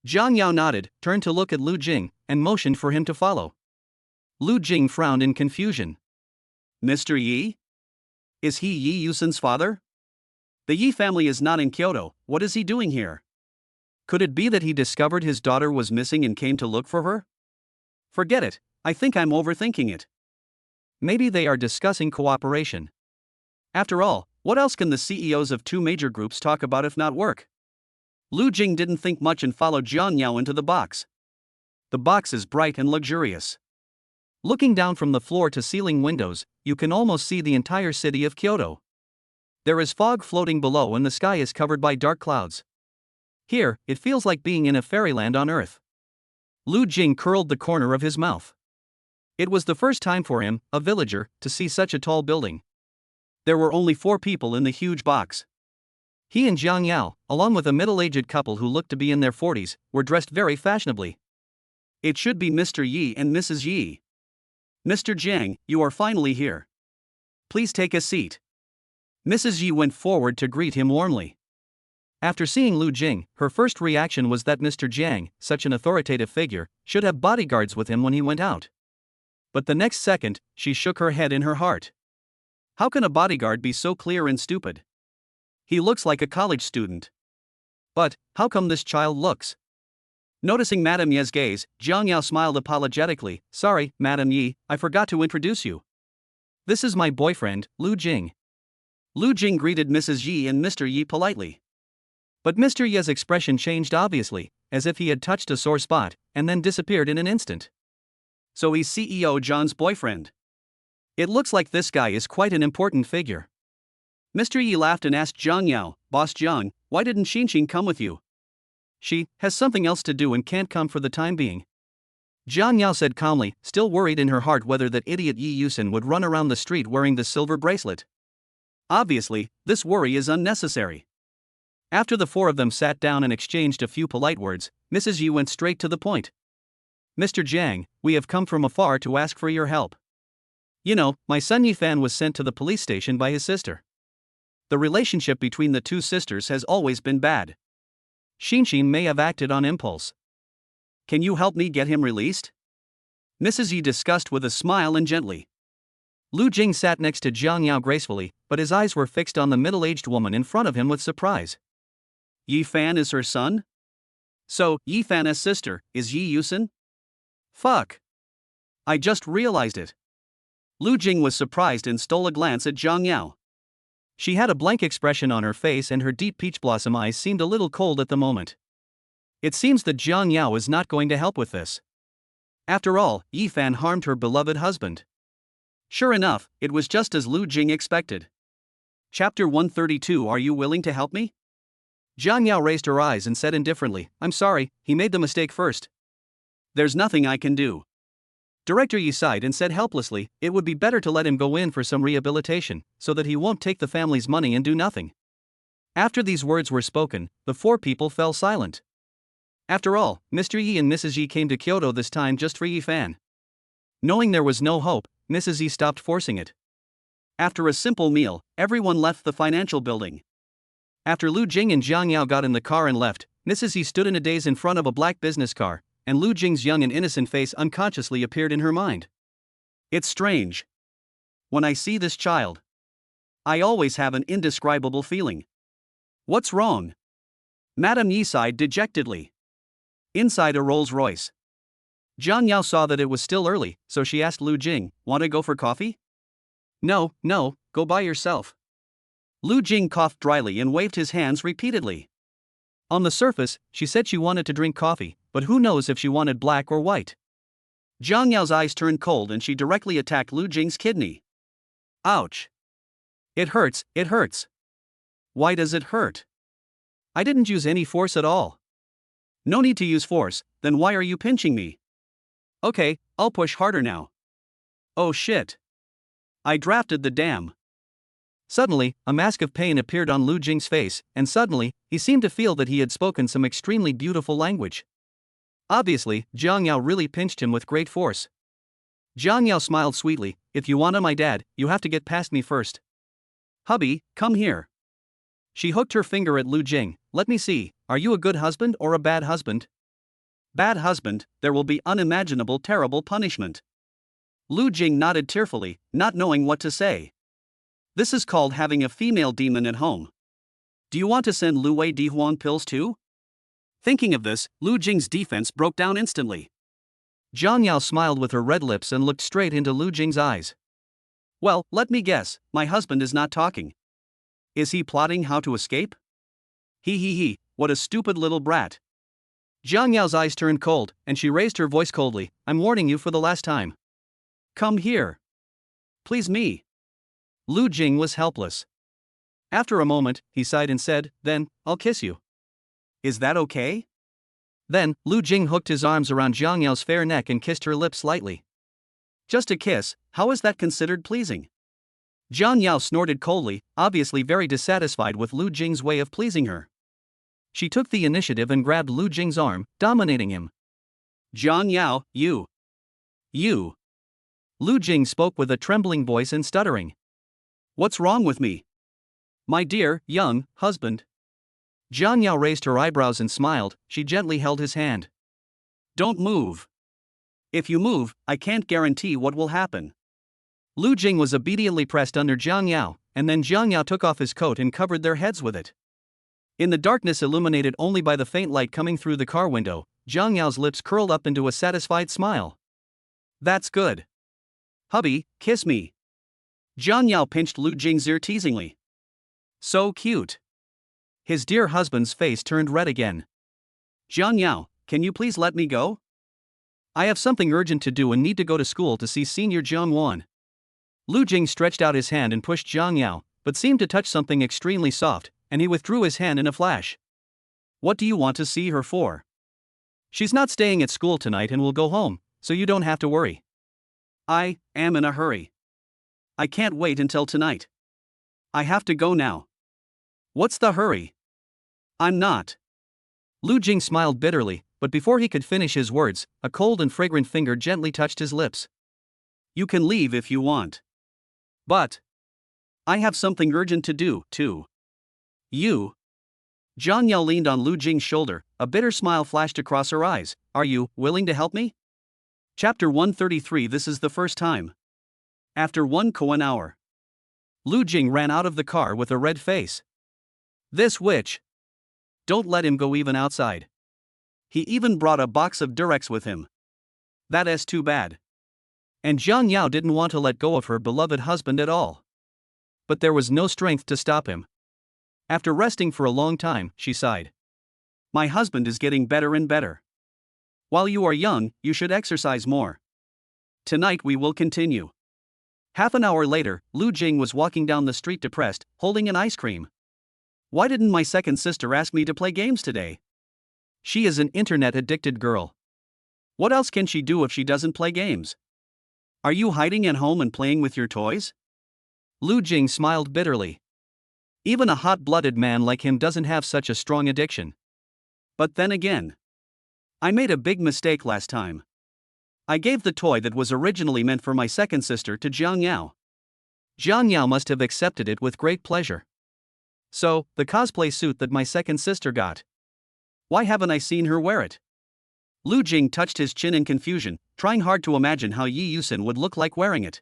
Jiang Yao nodded, turned to look at Lu Jing, and motioned for him to follow. Lu Jing frowned in confusion. Mr. Yi? Is he Yi Yusen's father? The Yi family is not in Kyoto, what is he doing here? Could it be that he discovered his daughter was missing and came to look for her? Forget it, I think I'm overthinking it. Maybe they are discussing cooperation. After all, what else can the CEOs of two major groups talk about if not work? Lu Jing didn't think much and followed Jiang Yao into the box. The box is bright and luxurious. Looking down from the floor-to-ceiling windows, you can almost see the entire city of Kyoto. There is fog floating below and the sky is covered by dark clouds. Here, it feels like being in a fairyland on Earth. Lu Jing curled the corner of his mouth. It was the first time for him, a villager, to see such a tall building. There were only 4 people in the huge box. He and Jiang Yao, along with a middle-aged couple who looked to be in their 40s, were dressed very fashionably. It should be Mr. Yi and Mrs. Yi. Mr. Jiang, you are finally here. Please take a seat. Mrs. Yi went forward to greet him warmly. After seeing Lu Jing, her first reaction was that Mr. Jiang, such an authoritative figure, should have bodyguards with him when he went out. But the next second, she shook her head in her heart. How can a bodyguard be so clear and stupid? He looks like a college student. But, how come this child looks? Noticing Madame Ye's gaze, Jiang Yao smiled apologetically. Sorry, Madame Yi, I forgot to introduce you. This is my boyfriend, Lu Jing. Lu Jing greeted Mrs. Yi and Mr. Yi politely. But Mr. Ye's expression changed obviously, as if he had touched a sore spot, and then disappeared in an instant. So he's CEO John's boyfriend. It looks like this guy is quite an important figure. Mr. Yi laughed and asked Jiang Yao, Boss Jiang, why didn't Xinxin come with you? She has something else to do and can't come for the time being. Jiang Yao said calmly, still worried in her heart whether that idiot Yi Yusen would run around the street wearing the silver bracelet. Obviously, this worry is unnecessary. After the 4 of them sat down and exchanged a few polite words, Mrs. Yi went straight to the point. Mr. Jiang, we have come from afar to ask for your help. You know, my son Yifan was sent to the police station by his sister. The relationship between the 2 sisters has always been bad. Xinxin may have acted on impulse. Can you help me get him released? Mrs. Yi discussed with a smile and gently. Lu Jing sat next to Jiang Yao gracefully, but his eyes were fixed on the middle-aged woman in front of him with surprise. Yifan is her son? So, Yifana's sister, is Yi Yusen? Fuck. I just realized it. Lu Jing was surprised and stole a glance at Zhang Yao. She had a blank expression on her face and her deep peach blossom eyes seemed a little cold at the moment. It seems that Zhang Yao is not going to help with this. After all, Yi Fan harmed her beloved husband. Sure enough, it was just as Lu Jing expected. Chapter 132. Are you willing to help me? Zhang Yao raised her eyes and said indifferently, I'm sorry, he made the mistake first. There's nothing I can do. Director Yi sighed and said helplessly, it would be better to let him go in for some rehabilitation, so that he won't take the family's money and do nothing. After these words were spoken, the four people fell silent. After all, Mr. Yi and Mrs. Yi came to Kyoto this time just for Yi Fan. Knowing there was no hope, Mrs. Yi stopped forcing it. After a simple meal, everyone left the financial building. After Lu Jing and Zhang Yao got in the car and left, Mrs. Yi stood in a daze in front of a black business car, and Lu Jing's young and innocent face unconsciously appeared in her mind. It's strange. When I see this child, I always have an indescribable feeling. What's wrong? Madame Yi sighed dejectedly. Inside a Rolls-Royce. Zhang Yao saw that it was still early, so she asked Lu Jing, want to go for coffee? No, go by yourself. Lu Jing coughed dryly and waved his hands repeatedly. On the surface, she said she wanted to drink coffee, but who knows if she wanted black or white. Zhang Yao's eyes turned cold and she directly attacked Lu Jing's kidney. Ouch. It hurts. Why does it hurt? I didn't use any force at all. No need to use force, then why are you pinching me? Okay, I'll push harder now. Oh shit. I drafted the dam. Suddenly, a mask of pain appeared on Lu Jing's face, and suddenly, he seemed to feel that he had spoken some extremely beautiful language. Obviously, Zhang Yao really pinched him with great force. Zhang Yao smiled sweetly, if you want my dad, you have to get past me first. Hubby, come here. She hooked her finger at Lu Jing, let me see, are you a good husband or a bad husband? Bad husband, there will be unimaginable terrible punishment. Lu Jing nodded tearfully, not knowing what to say. This is called having a female demon at home. Do you want to send Lu Wei Dihuan pills too? Thinking of this, Lu Jing's defense broke down instantly. Zhang Yao smiled with her red lips and looked straight into Lu Jing's eyes. Well, let me guess, my husband is not talking. Is he plotting how to escape? He, what a stupid little brat. Zhang Yao's eyes turned cold, and she raised her voice coldly, I'm warning you for the last time. Come here. Please me. Lu Jing was helpless. After a moment, he sighed and said, then, I'll kiss you. Is that okay? Then, Lu Jing hooked his arms around Zhang Yao's fair neck and kissed her lips slightly. Just a kiss, how is that considered pleasing? Zhang Yao snorted coldly, obviously very dissatisfied with Lu Jing's way of pleasing her. She took the initiative and grabbed Lu Jing's arm, dominating him. Zhang Yao, you. Lu Jing spoke with a trembling voice and stuttering. What's wrong with me? My dear, young, husband. Zhang Yao raised her eyebrows and smiled, she gently held his hand. Don't move. If you move, I can't guarantee what will happen. Lu Jing was obediently pressed under Zhang Yao, and then Zhang Yao took off his coat and covered their heads with it. In the darkness illuminated only by the faint light coming through the car window, Zhang Yao's lips curled up into a satisfied smile. That's good. Hubby, kiss me. Zhang Yao pinched Lu Jing's ear teasingly. So cute. His dear husband's face turned red again. Zhang Yao, can you please let me go? I have something urgent to do and need to go to school to see Senior Jiang Wan. Lu Jing stretched out his hand and pushed Zhang Yao, but seemed to touch something extremely soft, and he withdrew his hand in a flash. What do you want to see her for? She's not staying at school tonight and will go home, so you don't have to worry. I am in a hurry. I can't wait until tonight. I have to go now. What's the hurry? I'm not. Lu Jing smiled bitterly, but before he could finish his words, a cold and fragrant finger gently touched his lips. You can leave if you want. But I have something urgent to do, too. You. Zhang Yao leaned on Lu Jing's shoulder, a bitter smile flashed across her eyes. Are you willing to help me? Chapter 133. This is the first time. After 1 hour. Lu Jing ran out of the car with a red face. This witch. Don't let him go even outside. He even brought a box of Durex with him. That's too bad. And Jiang Yao didn't want to let go of her beloved husband at all. But there was no strength to stop him. After resting for a long time, she sighed. My husband is getting better and better. While you are young, you should exercise more. Tonight we will continue. Half an hour later, Lu Jing was walking down the street depressed, holding an ice cream. Why didn't my second sister ask me to play games today? She is an internet-addicted girl. What else can she do if she doesn't play games? Are you hiding at home and playing with your toys? Lu Jing smiled bitterly. Even a hot-blooded man like him doesn't have such a strong addiction. But then again, I made a big mistake last time. I gave the toy that was originally meant for my second sister to Jiang Yao. Jiang Yao must have accepted it with great pleasure. So, the cosplay suit that my second sister got. Why haven't I seen her wear it? Lu Jing touched his chin in confusion, trying hard to imagine how Yi Yusin would look like wearing it.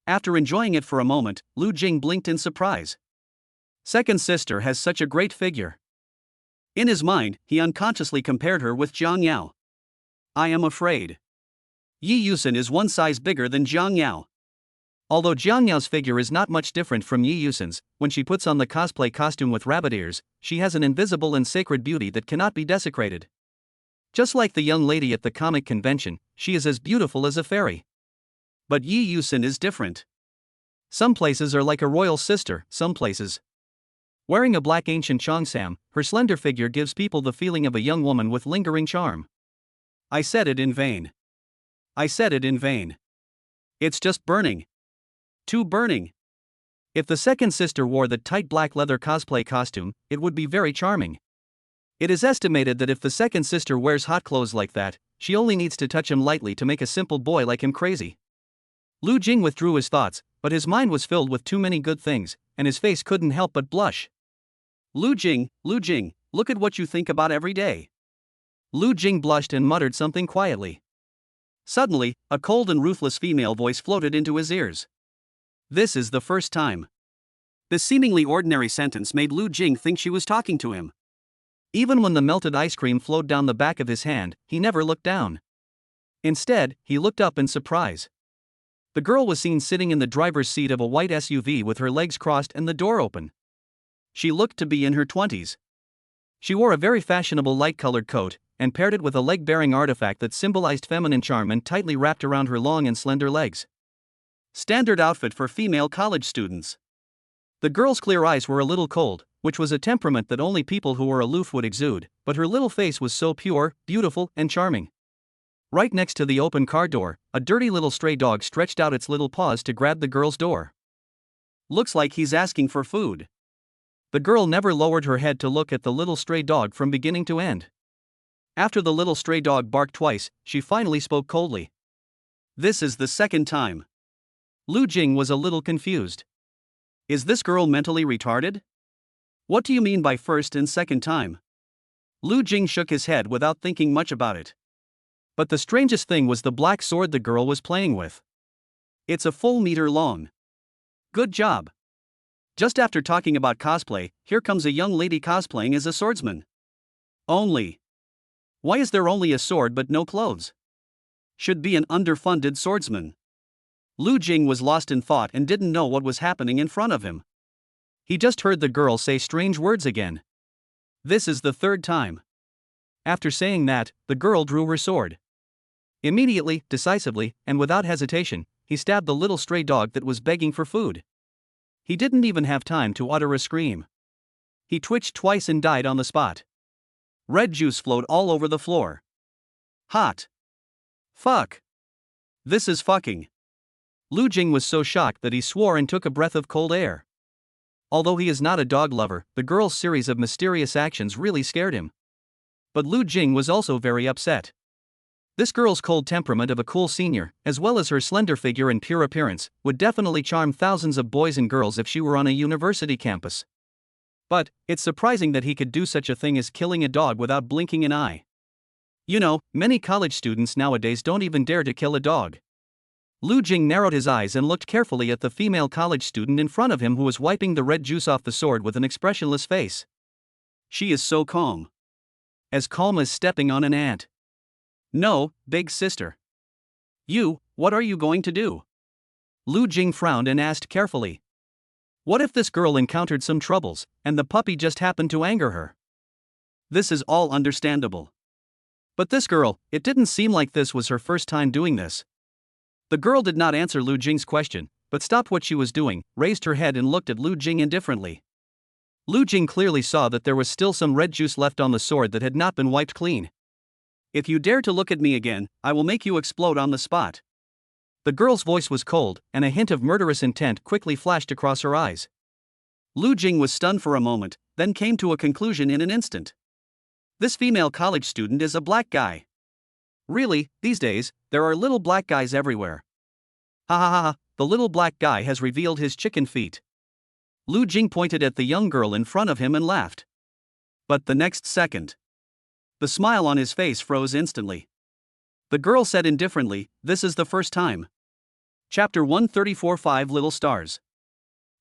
After enjoying it for a moment, Lu Jing blinked in surprise. Second sister has such a great figure. In his mind, he unconsciously compared her with Jiang Yao. I am afraid Yi Yusin is one size bigger than Jiang Yao. Although Jiang Yao's figure is not much different from Yi Yusin's, when she puts on the cosplay costume with rabbit ears, she has an invisible and sacred beauty that cannot be desecrated. Just like the young lady at the comic convention, she is as beautiful as a fairy. But Yi Yusin is different. Some places are like a royal sister, some places. Wearing a black ancient cheongsam, her slender figure gives people the feeling of a young woman with lingering charm. I said it in vain. I said it in vain. It's just burning. Too burning. If the second sister wore the tight black leather cosplay costume, it would be very charming. It is estimated that if the second sister wears hot clothes like that, she only needs to touch him lightly to make a simple boy like him crazy. Lu Jing withdrew his thoughts, but his mind was filled with too many good things, and his face couldn't help but blush. Lu Jing, look at what you think about every day. Lu Jing blushed and muttered something quietly. Suddenly, a cold and ruthless female voice floated into his ears. This is the first time. This seemingly ordinary sentence made Lu Jing think she was talking to him. Even when the melted ice cream flowed down the back of his hand, he never looked down. Instead, he looked up in surprise. The girl was seen sitting in the driver's seat of a white SUV with her legs crossed and the door open. She looked to be in her 20s. She wore a very fashionable light-colored coat, and paired it with a leg-bearing artifact that symbolized feminine charm and tightly wrapped around her long and slender legs. Standard outfit for female college students. The girl's clear eyes were a little cold, which was a temperament that only people who were aloof would exude, but her little face was so pure, beautiful, and charming. Right next to the open car door, a dirty little stray dog stretched out its little paws to grab the girl's door. Looks like he's asking for food. The girl never lowered her head to look at the little stray dog from beginning to end. After the little stray dog barked twice, she finally spoke coldly. This is the second time. Lu Jing was a little confused. Is this girl mentally retarded? What do you mean by first and second time? Lu Jing shook his head without thinking much about it. But the strangest thing was the black sword the girl was playing with. It's a full meter long. Good job. Just after talking about cosplay, here comes a young lady cosplaying as a swordsman. Only. Why is there only a sword but no clothes? Should be an underfunded swordsman. Lu Jing was lost in thought and didn't know what was happening in front of him. He just heard the girl say strange words again. This is the third time. After saying that, the girl drew her sword. Immediately, decisively, and without hesitation, he stabbed the little stray dog that was begging for food. He didn't even have time to utter a scream. He twitched twice and died on the spot. Red juice flowed all over the floor. Hot. Fuck. This is fucking. Lu Jing was so shocked that he swore and took a breath of cold air. Although he is not a dog lover, the girl's series of mysterious actions really scared him. But Lu Jing was also very upset. This girl's cold temperament of a cool senior, as well as her slender figure and pure appearance, would definitely charm thousands of boys and girls if she were on a university campus. But, it's surprising that he could do such a thing as killing a dog without blinking an eye. You know, many college students nowadays don't even dare to kill a dog. Lu Jing narrowed his eyes and looked carefully at the female college student in front of him who was wiping the red juice off the sword with an expressionless face. She is so calm. As calm as stepping on an ant. No, big sister. You what are you going to do? Lu Jing frowned and asked carefully. What if this girl encountered some troubles, and the puppy just happened to anger her? This is all understandable. But this girl, it didn't seem like this was her first time doing this. The girl did not answer Lu Jing's question, but stopped what she was doing, raised her head and looked at Lu Jing indifferently. Lu Jing clearly saw that there was still some red juice left on the sword that had not been wiped clean. If you dare to look at me again, I will make you explode on the spot. The girl's voice was cold, and a hint of murderous intent quickly flashed across her eyes. Lu Jing was stunned for a moment, then came to a conclusion in an instant. This female college student is a black guy. Really, these days, there are little black guys everywhere. Ha ha ha, the little black guy has revealed his chicken feet. Lu Jing pointed at the young girl in front of him and laughed. But the next second, the smile on his face froze instantly. The girl said indifferently, "This is the first time." Chapter 134 5 Little Stars.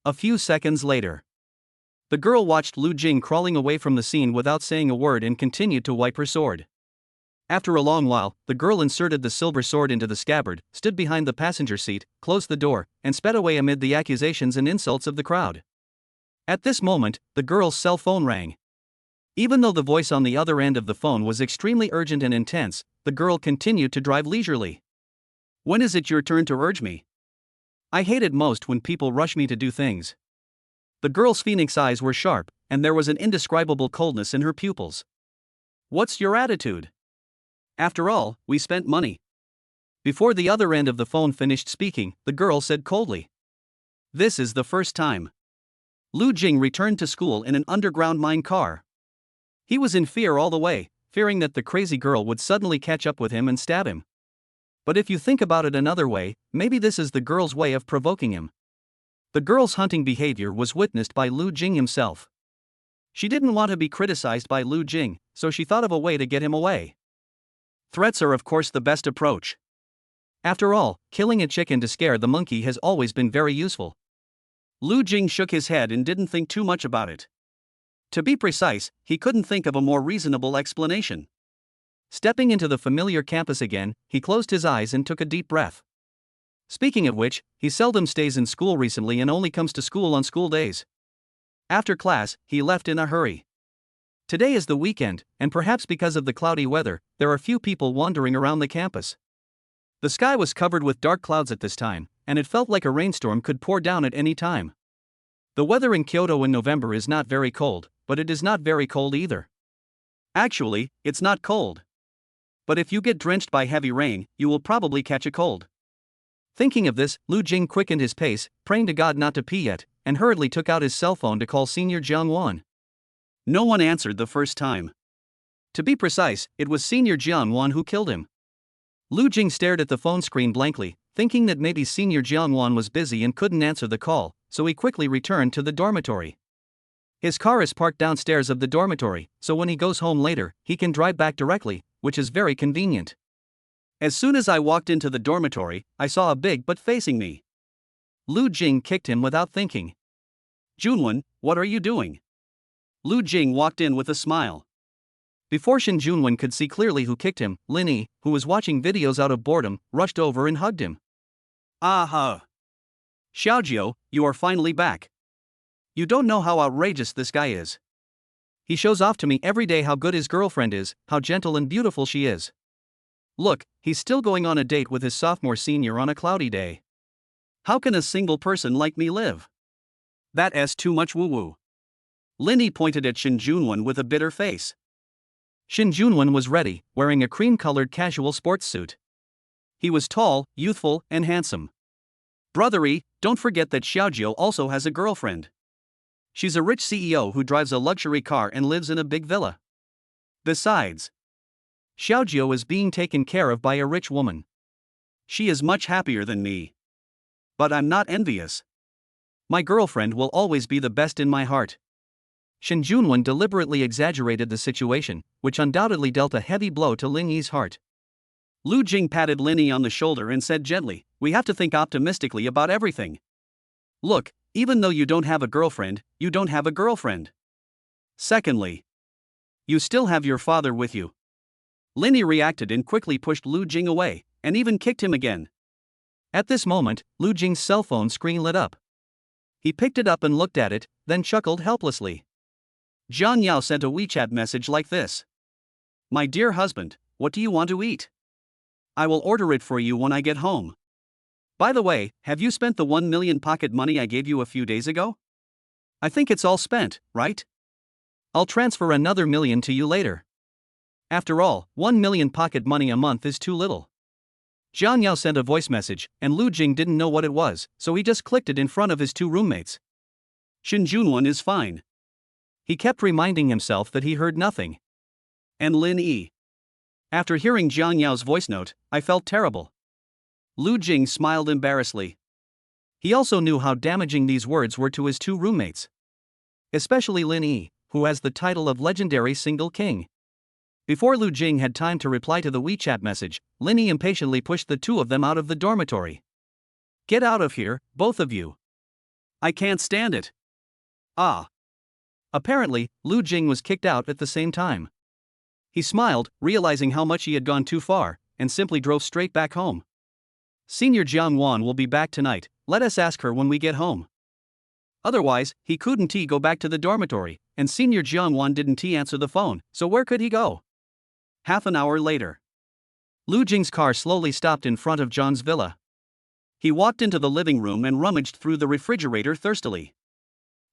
A few seconds later, the girl watched Lu Jing crawling away from the scene without saying a word and continued to wipe her sword. After a long while, the girl inserted the silver sword into the scabbard, stood behind the passenger seat, closed the door, and sped away amid the accusations and insults of the crowd. At this moment, the girl's cell phone rang. Even though the voice on the other end of the phone was extremely urgent and intense, the girl continued to drive leisurely. When is it your turn to urge me? I hate it most when people rush me to do things. The girl's phoenix eyes were sharp, and there was an indescribable coldness in her pupils. What's your attitude? After all, we spent money. Before the other end of the phone finished speaking, the girl said coldly. This is the first time. Lu Jing returned to school in an underground mine car. He was in fear all the way, fearing that the crazy girl would suddenly catch up with him and stab him. But if you think about it another way, maybe this is the girl's way of provoking him. The girl's hunting behavior was witnessed by Lu Jing himself. She didn't want to be criticized by Lu Jing, so she thought of a way to get him away. Threats are of course the best approach. After all, killing a chicken to scare the monkey has always been very useful. Lu Jing shook his head and didn't think too much about it. To be precise, he couldn't think of a more reasonable explanation. Stepping into the familiar campus again, he closed his eyes and took a deep breath. Speaking of which, he seldom stays in school recently and only comes to school on school days. After class, he left in a hurry. Today is the weekend, and perhaps because of the cloudy weather, there are few people wandering around the campus. The sky was covered with dark clouds at this time, and it felt like a rainstorm could pour down at any time. The weather in Kyoto in November is not very cold, but it is not very cold either. Actually, it's not cold. But if you get drenched by heavy rain, you will probably catch a cold. Thinking of this, Lu Jing quickened his pace, praying to God not to pee yet, and hurriedly took out his cell phone to call Senior Jiang Wan. No one answered the first time. To be precise, it was Senior Jiang Wan who killed him. Lu Jing stared at the phone screen blankly, thinking that maybe Senior Jiang Wan was busy and couldn't answer the call, so he quickly returned to the dormitory. His car is parked downstairs of the dormitory, so when he goes home later, he can drive back directly, which is very convenient. As soon as I walked into the dormitory, I saw a big butt facing me. Lu Jing kicked him without thinking. Junwen, what are you doing? Lu Jing walked in with a smile. Before Shin Junwen could see clearly who kicked him, Lin Yi, who was watching videos out of boredom, rushed over and hugged him. Aha! Xiaojiu, you are finally back. You don't know how outrageous this guy is. He shows off to me every day how good his girlfriend is, how gentle and beautiful she is. Look, he's still going on a date with his sophomore senior on a cloudy day. How can a single person like me live? That's too much woo-woo. Lin Yi pointed at Shin Junwen with a bitter face. Shin Junwen was ready, wearing a cream-colored casual sports suit. He was tall, youthful, and handsome. Brothery, don't forget that Xiaojiu also has a girlfriend. She's a rich CEO who drives a luxury car and lives in a big villa. Besides, Xiaojiu is being taken care of by a rich woman. She is much happier than me. But I'm not envious. My girlfriend will always be the best in my heart. Shin Junwen deliberately exaggerated the situation, which undoubtedly dealt a heavy blow to Lin Yi's heart. Lu Jing patted Lin Yi on the shoulder and said gently, "We have to think optimistically about everything. Look, even though you don't have a girlfriend, you don't have a girlfriend. Secondly, you still have your father with you." Lin Yi reacted and quickly pushed Lu Jing away, and even kicked him again. At this moment, Lu Jing's cell phone screen lit up. He picked it up and looked at it, then chuckled helplessly. Jiang Yao sent a WeChat message like this. My dear husband, what do you want to eat? I will order it for you when I get home. By the way, have you spent the 1 million pocket money I gave you a few days ago? I think it's all spent, right? I'll transfer another million to you later. After all, 1 million pocket money a month is too little. Jiang Yao sent a voice message, and Lu Jing didn't know what it was, so he just clicked it in front of his two roommates. Shin Junwan is fine. He kept reminding himself that he heard nothing. And Lin Yi. After hearing Jiang Yao's voice note, I felt terrible. Lu Jing smiled embarrassedly. He also knew how damaging these words were to his two roommates. Especially Lin Yi, who has the title of legendary single king. Before Lu Jing had time to reply to the WeChat message, Lin Yi impatiently pushed the two of them out of the dormitory. Get out of here, both of you. I can't stand it. Ah. Apparently, Lu Jing was kicked out at the same time. He smiled, realizing how much he had gone too far, and simply drove straight back home. Senior Jiang Wan will be back tonight, let us ask her when we get home. Otherwise, he couldn't go back to the dormitory, and Senior Jiang Wan didn't answer the phone, so where could he go? Half an hour later. Lu Jing's car slowly stopped in front of John's villa. He walked into the living room and rummaged through the refrigerator thirstily.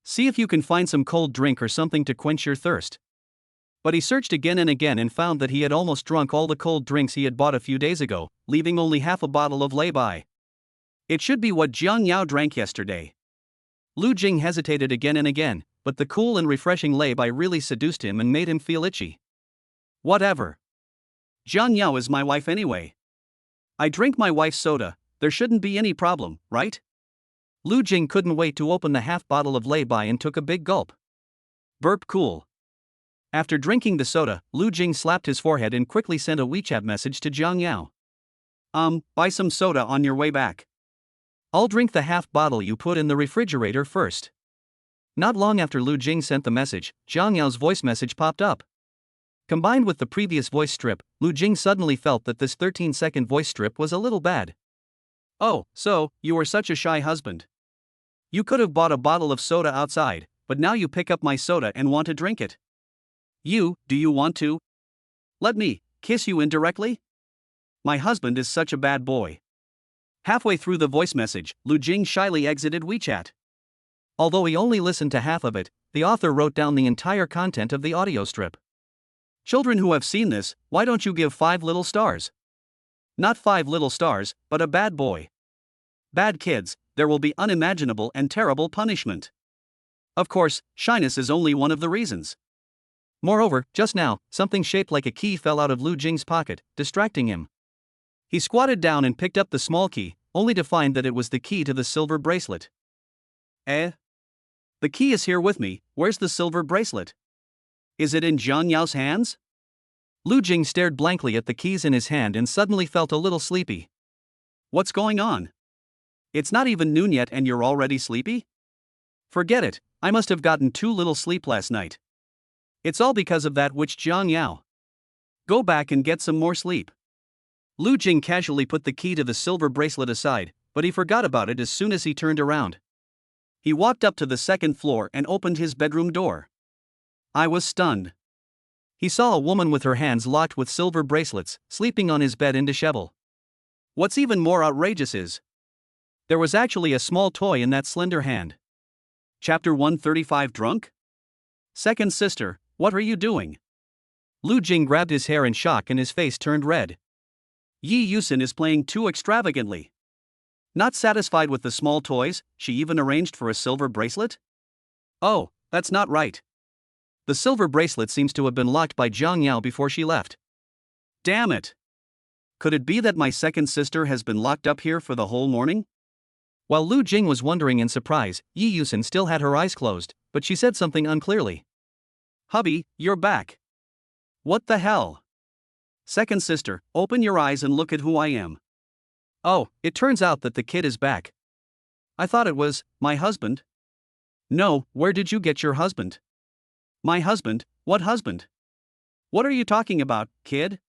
See if you can find some cold drink or something to quench your thirst. But he searched again and again and found that he had almost drunk all the cold drinks he had bought a few days ago, leaving only half a bottle of lay-by. It should be what Jiang Yao drank yesterday. Lu Jing hesitated again and again, but the cool and refreshing lay-by really seduced him and made him feel itchy. Whatever. Jiang Yao is my wife anyway. I drink my wife's soda, there shouldn't be any problem, right? Lu Jing couldn't wait to open the half bottle of lay-by and took a big gulp. Burp cool. After drinking the soda, Lu Jing slapped his forehead and quickly sent a WeChat message to Jiang Yao. Buy some soda on your way back. I'll drink the half bottle you put in the refrigerator first. Not long after Lu Jing sent the message, Jiang Yao's voice message popped up. Combined with the previous voice strip, Lu Jing suddenly felt that this 13-second voice strip was a little bad. Oh, so, you are such a shy husband. You could have bought a bottle of soda outside, but now you pick up my soda and want to drink it. Do you want to? Let me kiss you indirectly? My husband is such a bad boy. Halfway through the voice message, Lu Jing shyly exited WeChat. Although he only listened to half of it, the author wrote down the entire content of the audio strip. Children who have seen this, why don't you give 5 little stars? Not 5 little stars, but a bad boy. Bad kids, there will be unimaginable and terrible punishment. Of course, shyness is only one of the reasons. Moreover, just now, something shaped like a key fell out of Lu Jing's pocket, distracting him. He squatted down and picked up the small key, only to find that it was the key to the silver bracelet. The key is here with me, where's the silver bracelet? Is it in Jiang Yao's hands? Lu Jing stared blankly at the keys in his hand and suddenly felt a little sleepy. What's going on? It's not even noon yet and you're already sleepy? Forget it, I must have gotten too little sleep last night. It's all because of that witch Jiang Yao. Go back and get some more sleep. Lu Jing casually put the key to the silver bracelet aside, but he forgot about it as soon as he turned around. He walked up to the second floor and opened his bedroom door. I was stunned. He saw a woman with her hands locked with silver bracelets, sleeping on his bed in dishevel. What's even more outrageous is, there was actually a small toy in that slender hand. Chapter 135 Drunk? Second sister, what are you doing? Lu Jing grabbed his hair in shock and his face turned red. Yi Yusin is playing too extravagantly. Not satisfied with the small toys, she even arranged for a silver bracelet? Oh, that's not right. The silver bracelet seems to have been locked by Jiang Yao before she left. Damn it! Could it be that my second sister has been locked up here for the whole morning? While Lu Jing was wondering in surprise, Yi Yusin still had her eyes closed, but she said something unclearly. Hubby, you're back. What the hell? Second sister, open your eyes and look at who I am. Oh, it turns out that the kid is back. I thought it was my husband. No, where did you get your husband? My husband? What husband? What are you talking about, kid?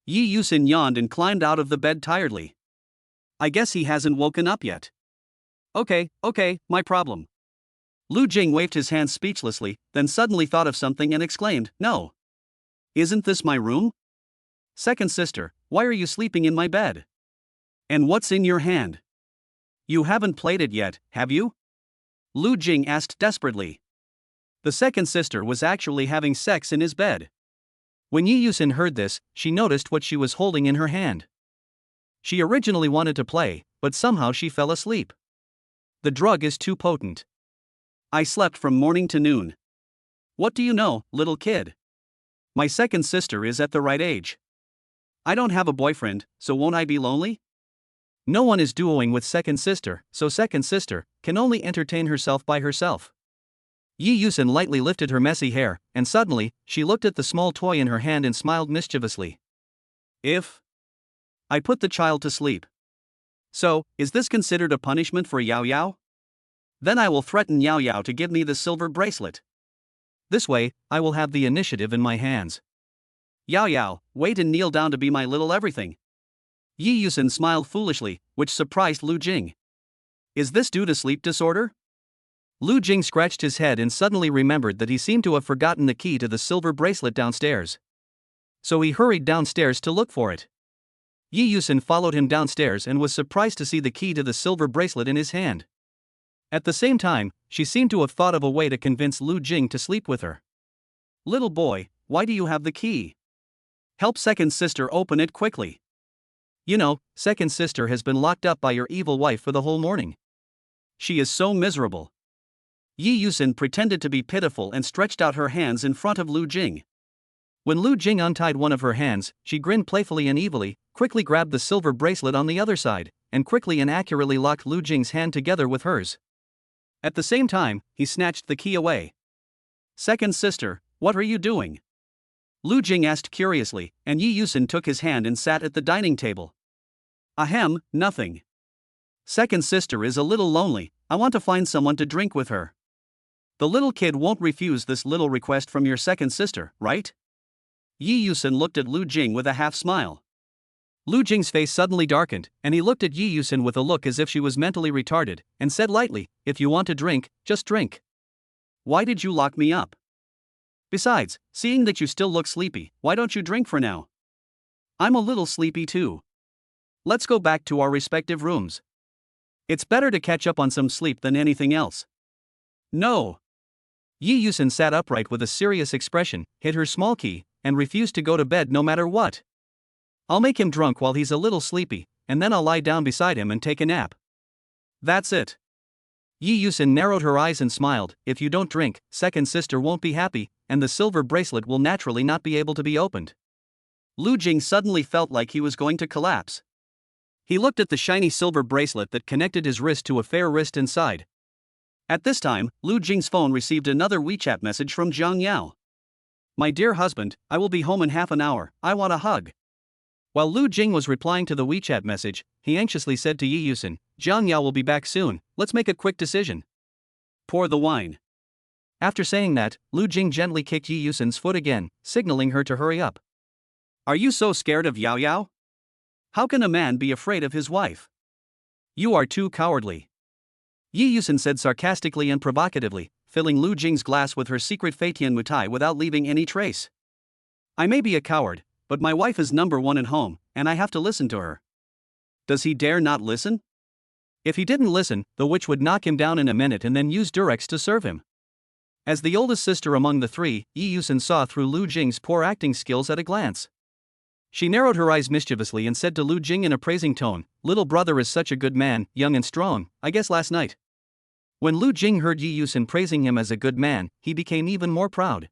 Yi Yusin yawned and climbed out of the bed tiredly. I guess he hasn't woken up yet. Okay, my problem. Lu Jing waved his hands speechlessly, then suddenly thought of something and exclaimed, "No. Isn't this my room? Second sister, why are you sleeping in my bed? And what's in your hand? You haven't played it yet, have you?" Lu Jing asked desperately. The second sister was actually having sex in his bed. When Yi Yusin heard this, she noticed what she was holding in her hand. She originally wanted to play, but somehow she fell asleep. The drug is too potent. I slept from morning to noon. What do you know, little kid? My second sister is at the right age. I don't have a boyfriend, so won't I be lonely? No one is duoing with second sister, so second sister can only entertain herself by herself. Yi Yusin lightly lifted her messy hair, and suddenly, she looked at the small toy in her hand and smiled mischievously. If I put the child to sleep. So, is this considered a punishment for Yao Yao? Then I will threaten Yao Yao to give me the silver bracelet. This way, I will have the initiative in my hands. Yao Yao, wait and kneel down to be my little everything. Yi Yusin smiled foolishly, which surprised Lu Jing. Is this due to sleep disorder? Lu Jing scratched his head and suddenly remembered that he seemed to have forgotten the key to the silver bracelet downstairs. So he hurried downstairs to look for it. Yi Yusin followed him downstairs and was surprised to see the key to the silver bracelet in his hand. At the same time, she seemed to have thought of a way to convince Lu Jing to sleep with her. Little boy, why do you have the key? Help second sister open it quickly. You know, second sister has been locked up by your evil wife for the whole morning. She is so miserable. Yi Yusin pretended to be pitiful and stretched out her hands in front of Lu Jing. When Lu Jing untied one of her hands, she grinned playfully and evilly, quickly grabbed the silver bracelet on the other side, and quickly and accurately locked Lu Jing's hand together with hers. At the same time, he snatched the key away. Second sister, what are you doing? Lu Jing asked curiously, and Yi Yusin took his hand and sat at the dining table. Ahem, nothing. Second sister is a little lonely, I want to find someone to drink with her. The little kid won't refuse this little request from your second sister, right? Yi Yusin looked at Lu Jing with a half smile. Lu Jing's face suddenly darkened, and he looked at Yi Yusin with a look as if she was mentally retarded, and said lightly, if you want to drink, just drink. Why did you lock me up? Besides, seeing that you still look sleepy, why don't you drink for now? I'm a little sleepy too. Let's go back to our respective rooms. It's better to catch up on some sleep than anything else. No. Yi Yusin sat upright with a serious expression, hid her small key, and refused to go to bed no matter what. I'll make him drunk while he's a little sleepy, and then I'll lie down beside him and take a nap. That's it. Yi Yusin narrowed her eyes and smiled, if you don't drink, second sister won't be happy, and the silver bracelet will naturally not be able to be opened. Lu Jing suddenly felt like he was going to collapse. He looked at the shiny silver bracelet that connected his wrist to a fair wrist and sighed. At this time, Lu Jing's phone received another WeChat message from Zhang Yao. My dear husband, I will be home in half an hour, I want a hug. While Lu Jing was replying to the WeChat message, he anxiously said to Yi Yusin, Zhang Yao will be back soon, let's make a quick decision. Pour the wine. After saying that, Lu Jing gently kicked Yi Yusin's foot again, signaling her to hurry up. Are you so scared of Yao Yao? How can a man be afraid of his wife? You are too cowardly. Yi Yusin said sarcastically and provocatively, filling Lu Jing's glass with her secret Feitian Mutai without leaving any trace. I may be a coward, but my wife is number one at home, and I have to listen to her. Does he dare not listen? If he didn't listen, the witch would knock him down in a minute and then use Durex to serve him. As the oldest sister among the three, Yi Yusin saw through Lu Jing's poor acting skills at a glance. She narrowed her eyes mischievously and said to Lu Jing in a praising tone, little brother is such a good man, young and strong, I guess last night. When Lu Jing heard Yi Yusin praising him as a good man, he became even more proud.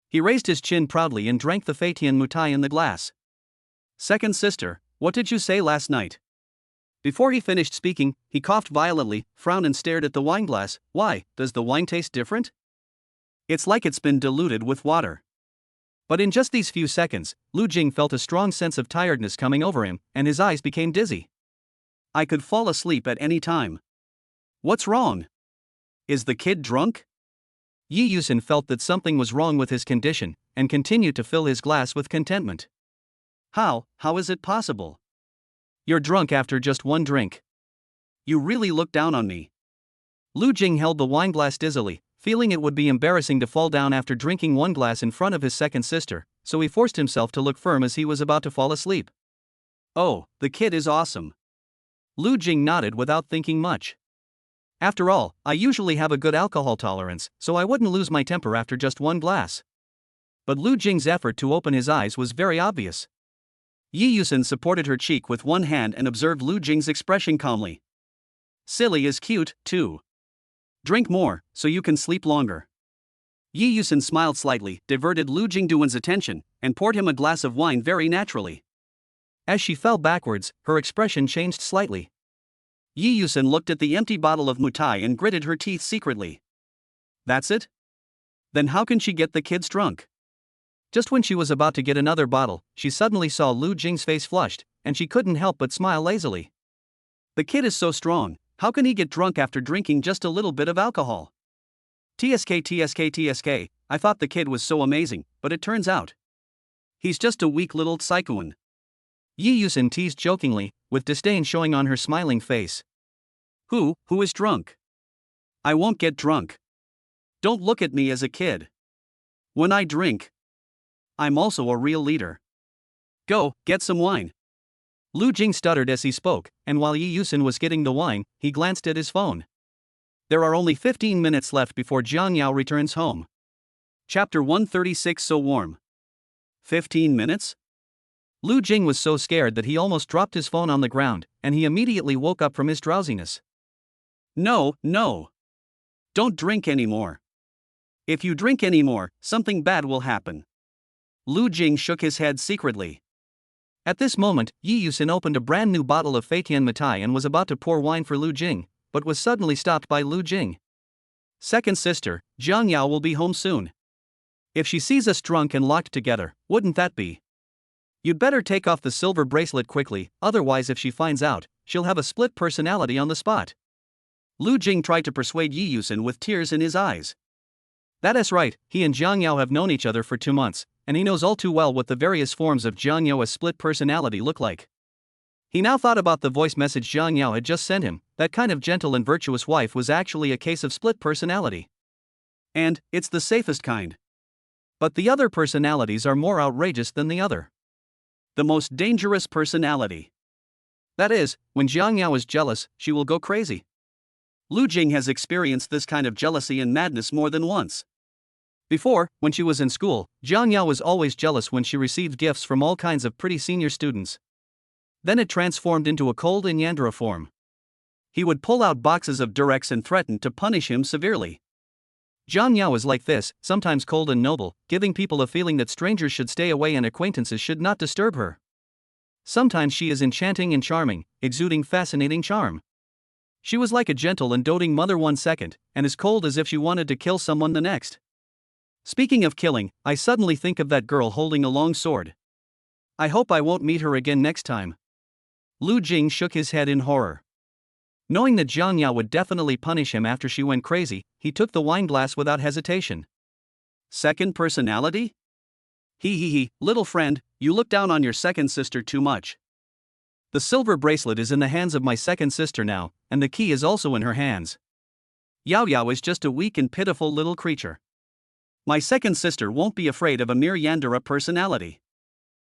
He raised his chin proudly and drank the Feitian Mutai in the glass. Second sister, what did you say last night? Before he finished speaking, he coughed violently, frowned and stared at the wineglass. Why, does the wine taste different? It's like it's been diluted with water. But in just these few seconds, Lu Jing felt a strong sense of tiredness coming over him, and his eyes became dizzy. I could fall asleep at any time. What's wrong? Is the kid drunk? Yi Yusin felt that something was wrong with his condition, and continued to fill his glass with contentment. How is it possible? You're drunk after just one drink. You really look down on me. Lu Jing held the wine glass dizzily, feeling it would be embarrassing to fall down after drinking one glass in front of his second sister, so he forced himself to look firm as he was about to fall asleep. Oh, the kid is awesome. Lu Jing nodded without thinking much. After all, I usually have a good alcohol tolerance, so I wouldn't lose my temper after just one glass. But Lu Jing's effort to open his eyes was very obvious. Yi Yusin supported her cheek with one hand and observed Lu Jing's expression calmly. Silly is cute, too. Drink more, so you can sleep longer. Yi Yusin smiled slightly, diverted Lu Jingduan's attention, and poured him a glass of wine very naturally. As she fell backwards, her expression changed slightly. Yi Yusin looked at the empty bottle of mutai and gritted her teeth secretly. That's it? Then how can she get the kids drunk? Just when she was about to get another bottle, she suddenly saw Lu Jing's face flushed, and she couldn't help but smile lazily. The kid is so strong, how can he get drunk after drinking just a little bit of alcohol? TSK, I thought the kid was so amazing, but it turns out he's just a weak little psychoan. Yi Yusin teased jokingly, with disdain showing on her smiling face. Who is drunk? I won't get drunk. Don't look at me as a kid. When I drink, I'm also a real leader. Go, get some wine. Lu Jing stuttered as he spoke, and while Yi Yusin was getting the wine, he glanced at his phone. There are only 15 minutes left before Jiang Yao returns home. Chapter 136. So warm. 15 minutes? Lu Jing was so scared that he almost dropped his phone on the ground, and he immediately woke up from his drowsiness. No. Don't drink anymore. If you drink anymore, something bad will happen. Lu Jing shook his head secretly. At this moment, Yi Yusin opened a brand new bottle of Feitian Mitai and was about to pour wine for Lu Jing, but was suddenly stopped by Lu Jing. Second sister, Jiang Yao will be home soon. If she sees us drunk and locked together, wouldn't that be? You'd better take off the silver bracelet quickly, otherwise if she finds out, she'll have a split personality on the spot. Lu Jing tried to persuade Yi Yusin with tears in his eyes. That is right, he and Jiang Yao have known each other for 2 months, and he knows all too well what the various forms of Jiang Yao's split personality look like. He now thought about the voice message Jiang Yao had just sent him. That kind of gentle and virtuous wife was actually a case of split personality. And it's the safest kind. But the other personalities are more outrageous than the other. The most dangerous personality. That is, when Jiang Yao is jealous, she will go crazy. Lu Jing has experienced this kind of jealousy and madness more than once. Before, when she was in school, Jiang Yao was always jealous when she received gifts from all kinds of pretty senior students. Then it transformed into a cold and yandere form. He would pull out boxes of durex and threaten to punish him severely. Jiang Yao is like this, sometimes cold and noble, giving people a feeling that strangers should stay away and acquaintances should not disturb her. Sometimes she is enchanting and charming, exuding fascinating charm. She was like a gentle and doting mother one second, and as cold as if she wanted to kill someone the next. Speaking of killing, I suddenly think of that girl holding a long sword. I hope I won't meet her again next time. Lu Jing shook his head in horror. Knowing that Jiang Yao would definitely punish him after she went crazy, he took the wine glass without hesitation. Second personality? He, little friend, you look down on your second sister too much. The silver bracelet is in the hands of my second sister now, and the key is also in her hands. Yao Yao is just a weak and pitiful little creature. My second sister won't be afraid of a mere yandere personality.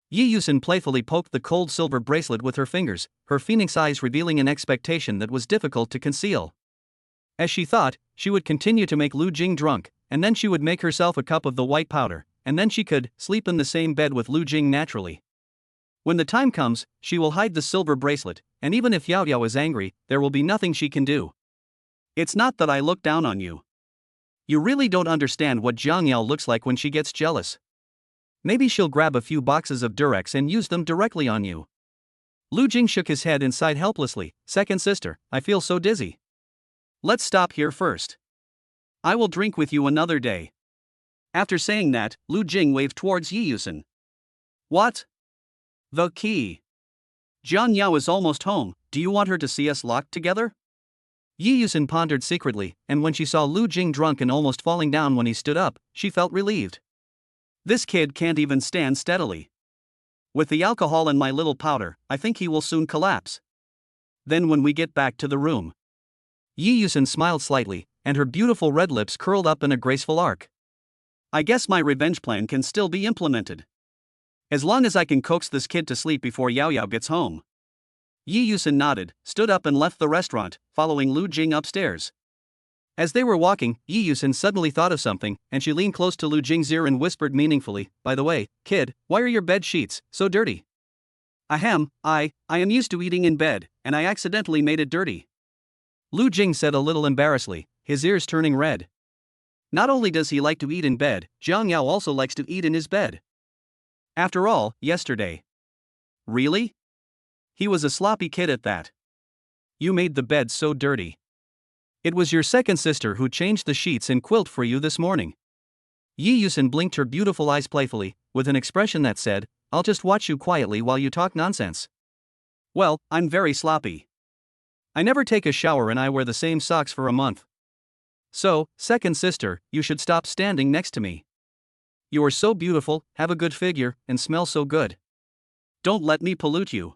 Yi Yusin playfully poked the cold silver bracelet with her fingers, her phoenix eyes revealing an expectation that was difficult to conceal. As she thought, she would continue to make Lu Jing drunk, and then she would make herself a cup of the white powder, and then she could sleep in the same bed with Lu Jing naturally. When the time comes, she will hide the silver bracelet, and even if Yao Yao is angry, there will be nothing she can do. It's not that I look down on you. You really don't understand what Jiang Yao looks like when she gets jealous. Maybe she'll grab a few boxes of durex and use them directly on you. Lu Jing shook his head and sighed helplessly. Second sister, I feel so dizzy. Let's stop here first. I will drink with you another day. After saying that, Lu Jing waved towards Yi Yusin. What? The key. Jiang Yao is almost home, do you want her to see us locked together? Yi Yusin pondered secretly, and when she saw Lu Jing drunk and almost falling down when he stood up, she felt relieved. This kid can't even stand steadily. With the alcohol and my little powder, I think he will soon collapse. Then when we get back to the room. Yi Yusun smiled slightly, and her beautiful red lips curled up in a graceful arc. I guess my revenge plan can still be implemented. As long as I can coax this kid to sleep before Yao Yao gets home. Yi Yusun nodded, stood up and left the restaurant, following Lu Jing upstairs. As they were walking, Yi Yusun suddenly thought of something, and she leaned close to Lu Jing's ear and whispered meaningfully, "By the way, kid, why are your bed sheets so dirty?" "Ahem, I am used to eating in bed, and I accidentally made it dirty." Lu Jing said a little embarrassedly, his ears turning red. Not only does he like to eat in bed, Jiang Yao also likes to eat in his bed. After all, yesterday. Really? He was a sloppy kid at that. You made the bed so dirty. It was your second sister who changed the sheets and quilt for you this morning. Yi Yusun blinked her beautiful eyes playfully, with an expression that said, "I'll just watch you quietly while you talk nonsense." Well, I'm very sloppy. I never take a shower and I wear the same socks for a month. So, second sister, you should stop standing next to me. You are so beautiful, have a good figure, and smell so good. Don't let me pollute you.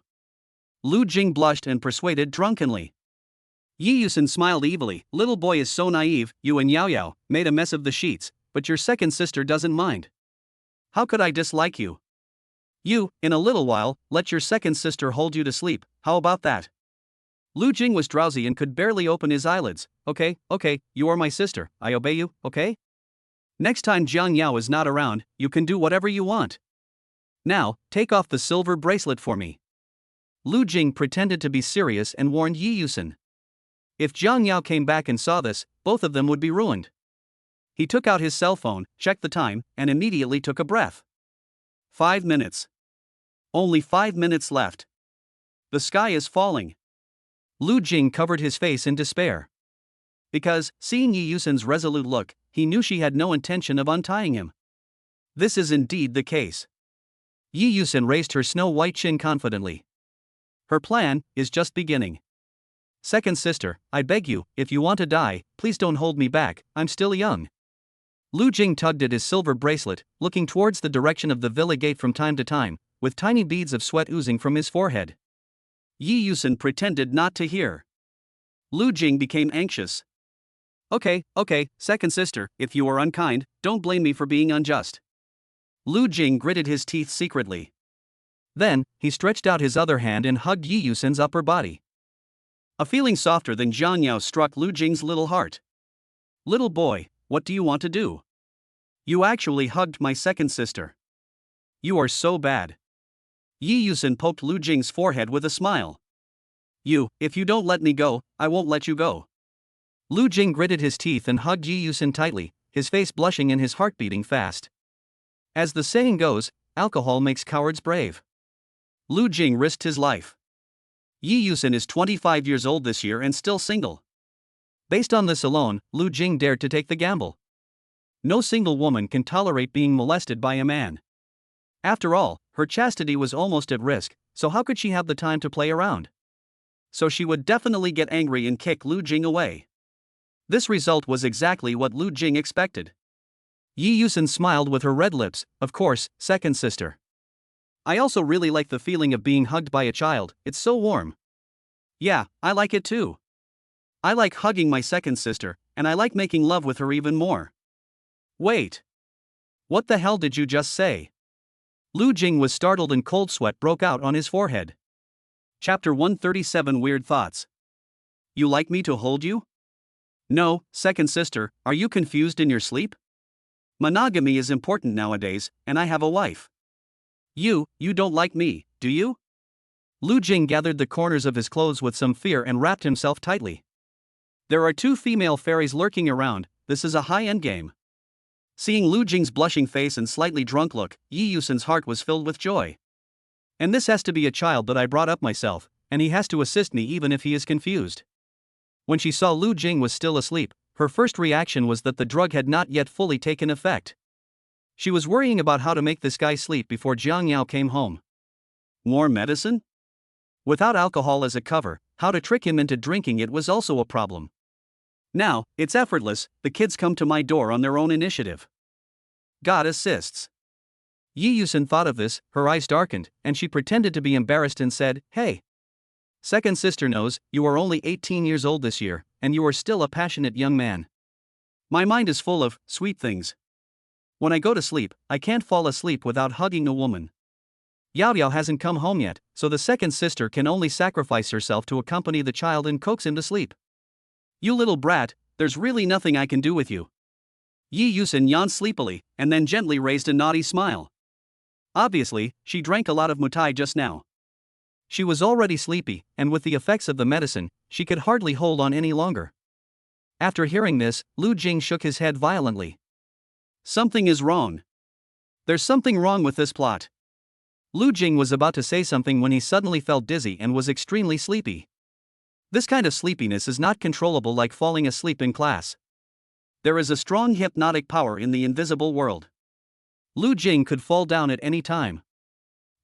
Lu Jing blushed and persuaded drunkenly. Yi Yusun smiled evilly. Little boy is so naive. You and Yao Yao made a mess of the sheets, but your second sister doesn't mind. How could I dislike you? You, in a little while, let your second sister hold you to sleep, how about that? Lu Jing was drowsy and could barely open his eyelids. Okay, you are my sister, I obey you, okay? Next time Jiang Yao is not around, you can do whatever you want. Now, take off the silver bracelet for me. Lu Jing pretended to be serious and warned Yi Yusun. If Jiang Yao came back and saw this, both of them would be ruined. He took out his cell phone, checked the time, and immediately took a breath. 5 minutes. Only 5 minutes left. The sky is falling. Lu Jing covered his face in despair. Because, seeing Yi Yusun's resolute look, he knew she had no intention of untying him. This is indeed the case. Yi Yusun raised her snow-white chin confidently. Her plan is just beginning. Second sister, I beg you, if you want to die, please don't hold me back, I'm still young. Lu Jing tugged at his silver bracelet, looking towards the direction of the villa gate from time to time, with tiny beads of sweat oozing from his forehead. Yi Yusun pretended not to hear. Lu Jing became anxious. Okay, second sister, if you are unkind, don't blame me for being unjust. Lu Jing gritted his teeth secretly. Then, he stretched out his other hand and hugged Yi Yusun's upper body. A feeling softer than Jiang Yao struck Lu Jing's little heart. Little boy, what do you want to do? You actually hugged my second sister. You are so bad. Yi Yusun poked Lu Jing's forehead with a smile. If you don't let me go, I won't let you go. Lu Jing gritted his teeth and hugged Yi Yusun tightly, his face blushing and his heart beating fast. As the saying goes, alcohol makes cowards brave. Lu Jing risked his life. Yi Yusun is 25 years old this year and still single. Based on this alone, Lu Jing dared to take the gamble. No single woman can tolerate being molested by a man. After all, her chastity was almost at risk, so how could she have the time to play around? So she would definitely get angry and kick Lu Jing away. This result was exactly what Lu Jing expected. Yi Yusun smiled with her red lips. Of course, second sister. I also really like the feeling of being hugged by a child, it's so warm. Yeah, I like it too. I like hugging my second sister, and I like making love with her even more. Wait. What the hell did you just say? Lu Jing was startled and cold sweat broke out on his forehead. Chapter 137 Weird Thoughts. You like me to hold you? No, second sister, are you confused in your sleep? Monogamy is important nowadays, and I have a wife. You don't like me, do you? Lu Jing gathered the corners of his clothes with some fear and wrapped himself tightly. There are 2 female fairies lurking around, this is a high endgame. Seeing Lu Jing's blushing face and slightly drunk look, Yi Yusun's heart was filled with joy. And this has to be a child that I brought up myself, and he has to assist me even if he is confused. When she saw Lu Jing was still asleep, her first reaction was that the drug had not yet fully taken effect. She was worrying about how to make this guy sleep before Jiang Yao came home. More medicine? Without alcohol as a cover, how to trick him into drinking it was also a problem. Now, it's effortless, the kids come to my door on their own initiative. God assists. Yi Yusun thought of this, her eyes darkened, and she pretended to be embarrassed and said, "Hey. Second sister knows, you are only 18 years old this year, and you are still a passionate young man. My mind is full of sweet things. When I go to sleep, I can't fall asleep without hugging a woman. Yao Yao hasn't come home yet, so the second sister can only sacrifice herself to accompany the child and coax him to sleep. You little brat, there's really nothing I can do with you." Yi Yusun yawned sleepily, and then gently raised a naughty smile. Obviously, she drank a lot of mutai just now. She was already sleepy, and with the effects of the medicine, she could hardly hold on any longer. After hearing this, Lu Jing shook his head violently. Something is wrong. There's something wrong with this plot. Lu Jing was about to say something when he suddenly felt dizzy and was extremely sleepy. This kind of sleepiness is not controllable like falling asleep in class. There is a strong hypnotic power in the invisible world. Lu Jing could fall down at any time.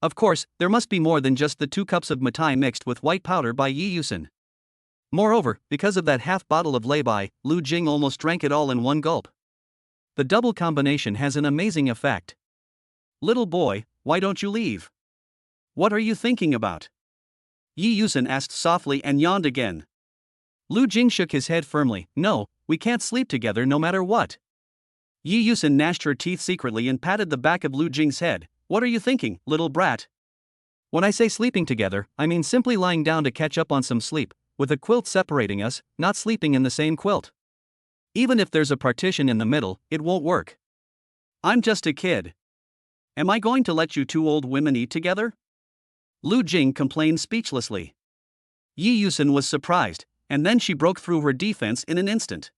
Of course, there must be more than just the 2 cups of mitai mixed with white powder by Yi Yusun. Moreover, because of that half bottle of lay-by, Lu Jing almost drank it all in one gulp. The double combination has an amazing effect. Little boy, why don't you leave? What are you thinking about? Yi Yusun asked softly and yawned again. Lu Jing shook his head firmly. No, we can't sleep together no matter what. Yi Yusun gnashed her teeth secretly and patted the back of Lu Jing's head. What are you thinking, little brat? When I say sleeping together, I mean simply lying down to catch up on some sleep, with a quilt separating us, not sleeping in the same quilt. Even if there's a partition in the middle, it won't work. I'm just a kid. Am I going to let you 2 old women eat together? Lu Jing complained speechlessly. Yi Yusun was surprised, and then she broke through her defense in an instant.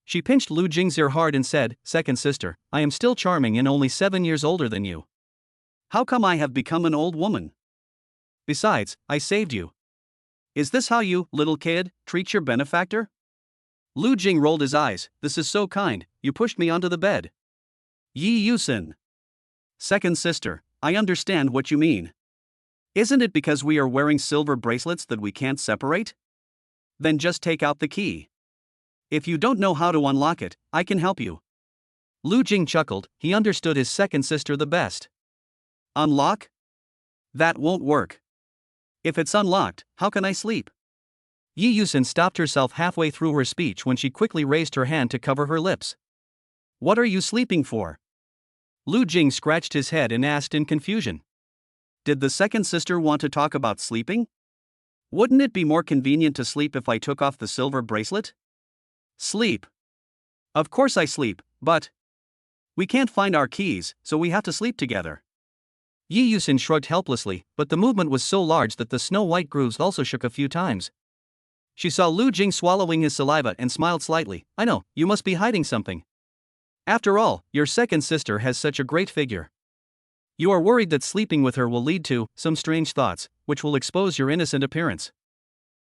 She pinched Lu Jing's ear hard and said, "Second sister, I am still charming and only 7 years older than you. How come I have become an old woman? Besides, I saved you. Is this how you, little kid, treat your benefactor?" Lu Jing rolled his eyes. "This is so kind, you pushed me onto the bed." Yi Yusun. Second sister, I understand what you mean. Isn't it because we are wearing silver bracelets that we can't separate? Then just take out the key. If you don't know how to unlock it, I can help you. Lu Jing chuckled, he understood his second sister the best. Unlock? That won't work. If it's unlocked, how can I sleep? Yi Yusun stopped herself halfway through her speech when she quickly raised her hand to cover her lips. What are you sleeping for? Lu Jing scratched his head and asked in confusion. Did the second sister want to talk about sleeping? Wouldn't it be more convenient to sleep if I took off the silver bracelet? Sleep. Of course I sleep, but we can't find our keys, so we have to sleep together. Yi Yusun shrugged helplessly, but the movement was so large that the snow-white grooves also shook a few times. She saw Lu Jing swallowing his saliva and smiled slightly. I know, you must be hiding something. After all, your second sister has such a great figure. You are worried that sleeping with her will lead to some strange thoughts, which will expose your innocent appearance.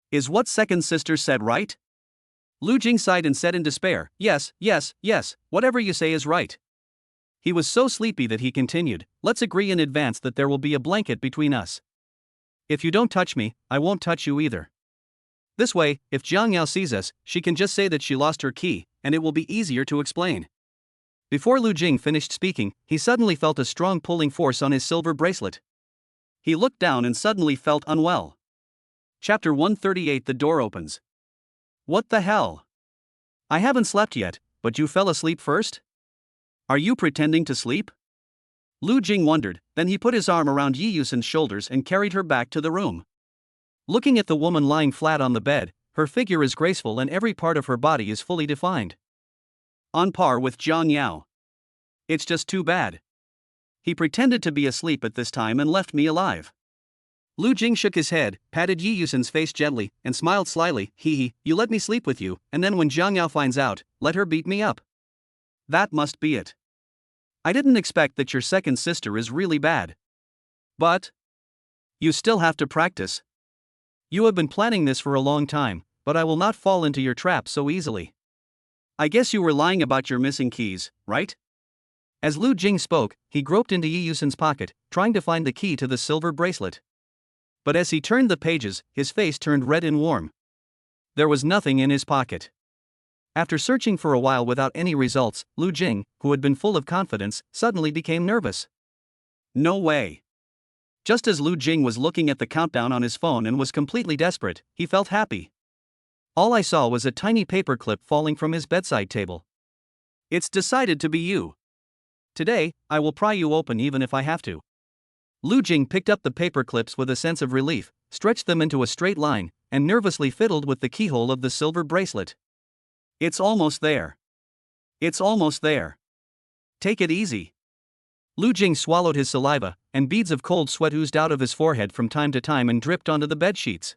Is what second sister said right? Lu Jing sighed and said in despair, yes, whatever you say is right. He was so sleepy that he continued, let's agree in advance that there will be a blanket between us. If you don't touch me, I won't touch you either. This way, if Jiang Yao sees us, she can just say that she lost her key, and it will be easier to explain. Before Lu Jing finished speaking, he suddenly felt a strong pulling force on his silver bracelet. He looked down and suddenly felt unwell. Chapter 138. The door opens. What the hell? I haven't slept yet, but you fell asleep first? Are you pretending to sleep? Lu Jing wondered, then he put his arm around Yi Yusun's shoulders and carried her back to the room. Looking at the woman lying flat on the bed, her figure is graceful and every part of her body is fully defined. On par with Jiang Yao. It's just too bad. He pretended to be asleep at this time and left me alive. Lu Jing shook his head, patted Yi Yusun's face gently, and smiled slyly. You let me sleep with you, and then when Jiang Yao finds out, let her beat me up. That must be it. I didn't expect that your second sister is really bad. But you still have to practice. You have been planning this for a long time, but I will not fall into your trap so easily. I guess you were lying about your missing keys, right? As Lu Jing spoke, he groped into Yi Yusun's pocket, trying to find the key to the silver bracelet. But as he turned the pages, his face turned red and warm. There was nothing in his pocket. After searching for a while without any results, Lu Jing, who had been full of confidence, suddenly became nervous. No way. Just as Lu Jing was looking at the countdown on his phone and was completely desperate, he felt happy. All I saw was a tiny paperclip falling from his bedside table. It's decided to be you. Today, I will pry you open even if I have to. Lu Jing picked up the paperclips with a sense of relief, stretched them into a straight line, and nervously fiddled with the keyhole of the silver bracelet. It's almost there. It's almost there. Take it easy. Lu Jing swallowed his saliva, and beads of cold sweat oozed out of his forehead from time to time and dripped onto the bedsheets.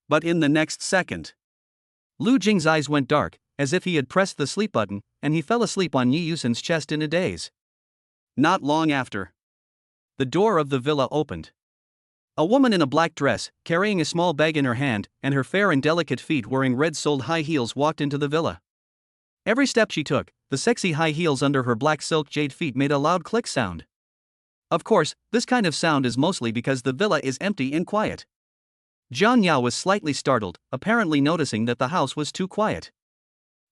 But in the next second, Lu Jing's eyes went dark, as if he had pressed the sleep button, and he fell asleep on Yi Yusen's chest in a daze. Not long after, the door of the villa opened. A woman in a black dress, carrying a small bag in her hand, and her fair and delicate feet wearing red-soled high heels walked into the villa. Every step she took, the sexy high heels under her black silk jade feet made a loud click sound. Of course, this kind of sound is mostly because the villa is empty and quiet. Jiang Yao was slightly startled, apparently noticing that the house was too quiet.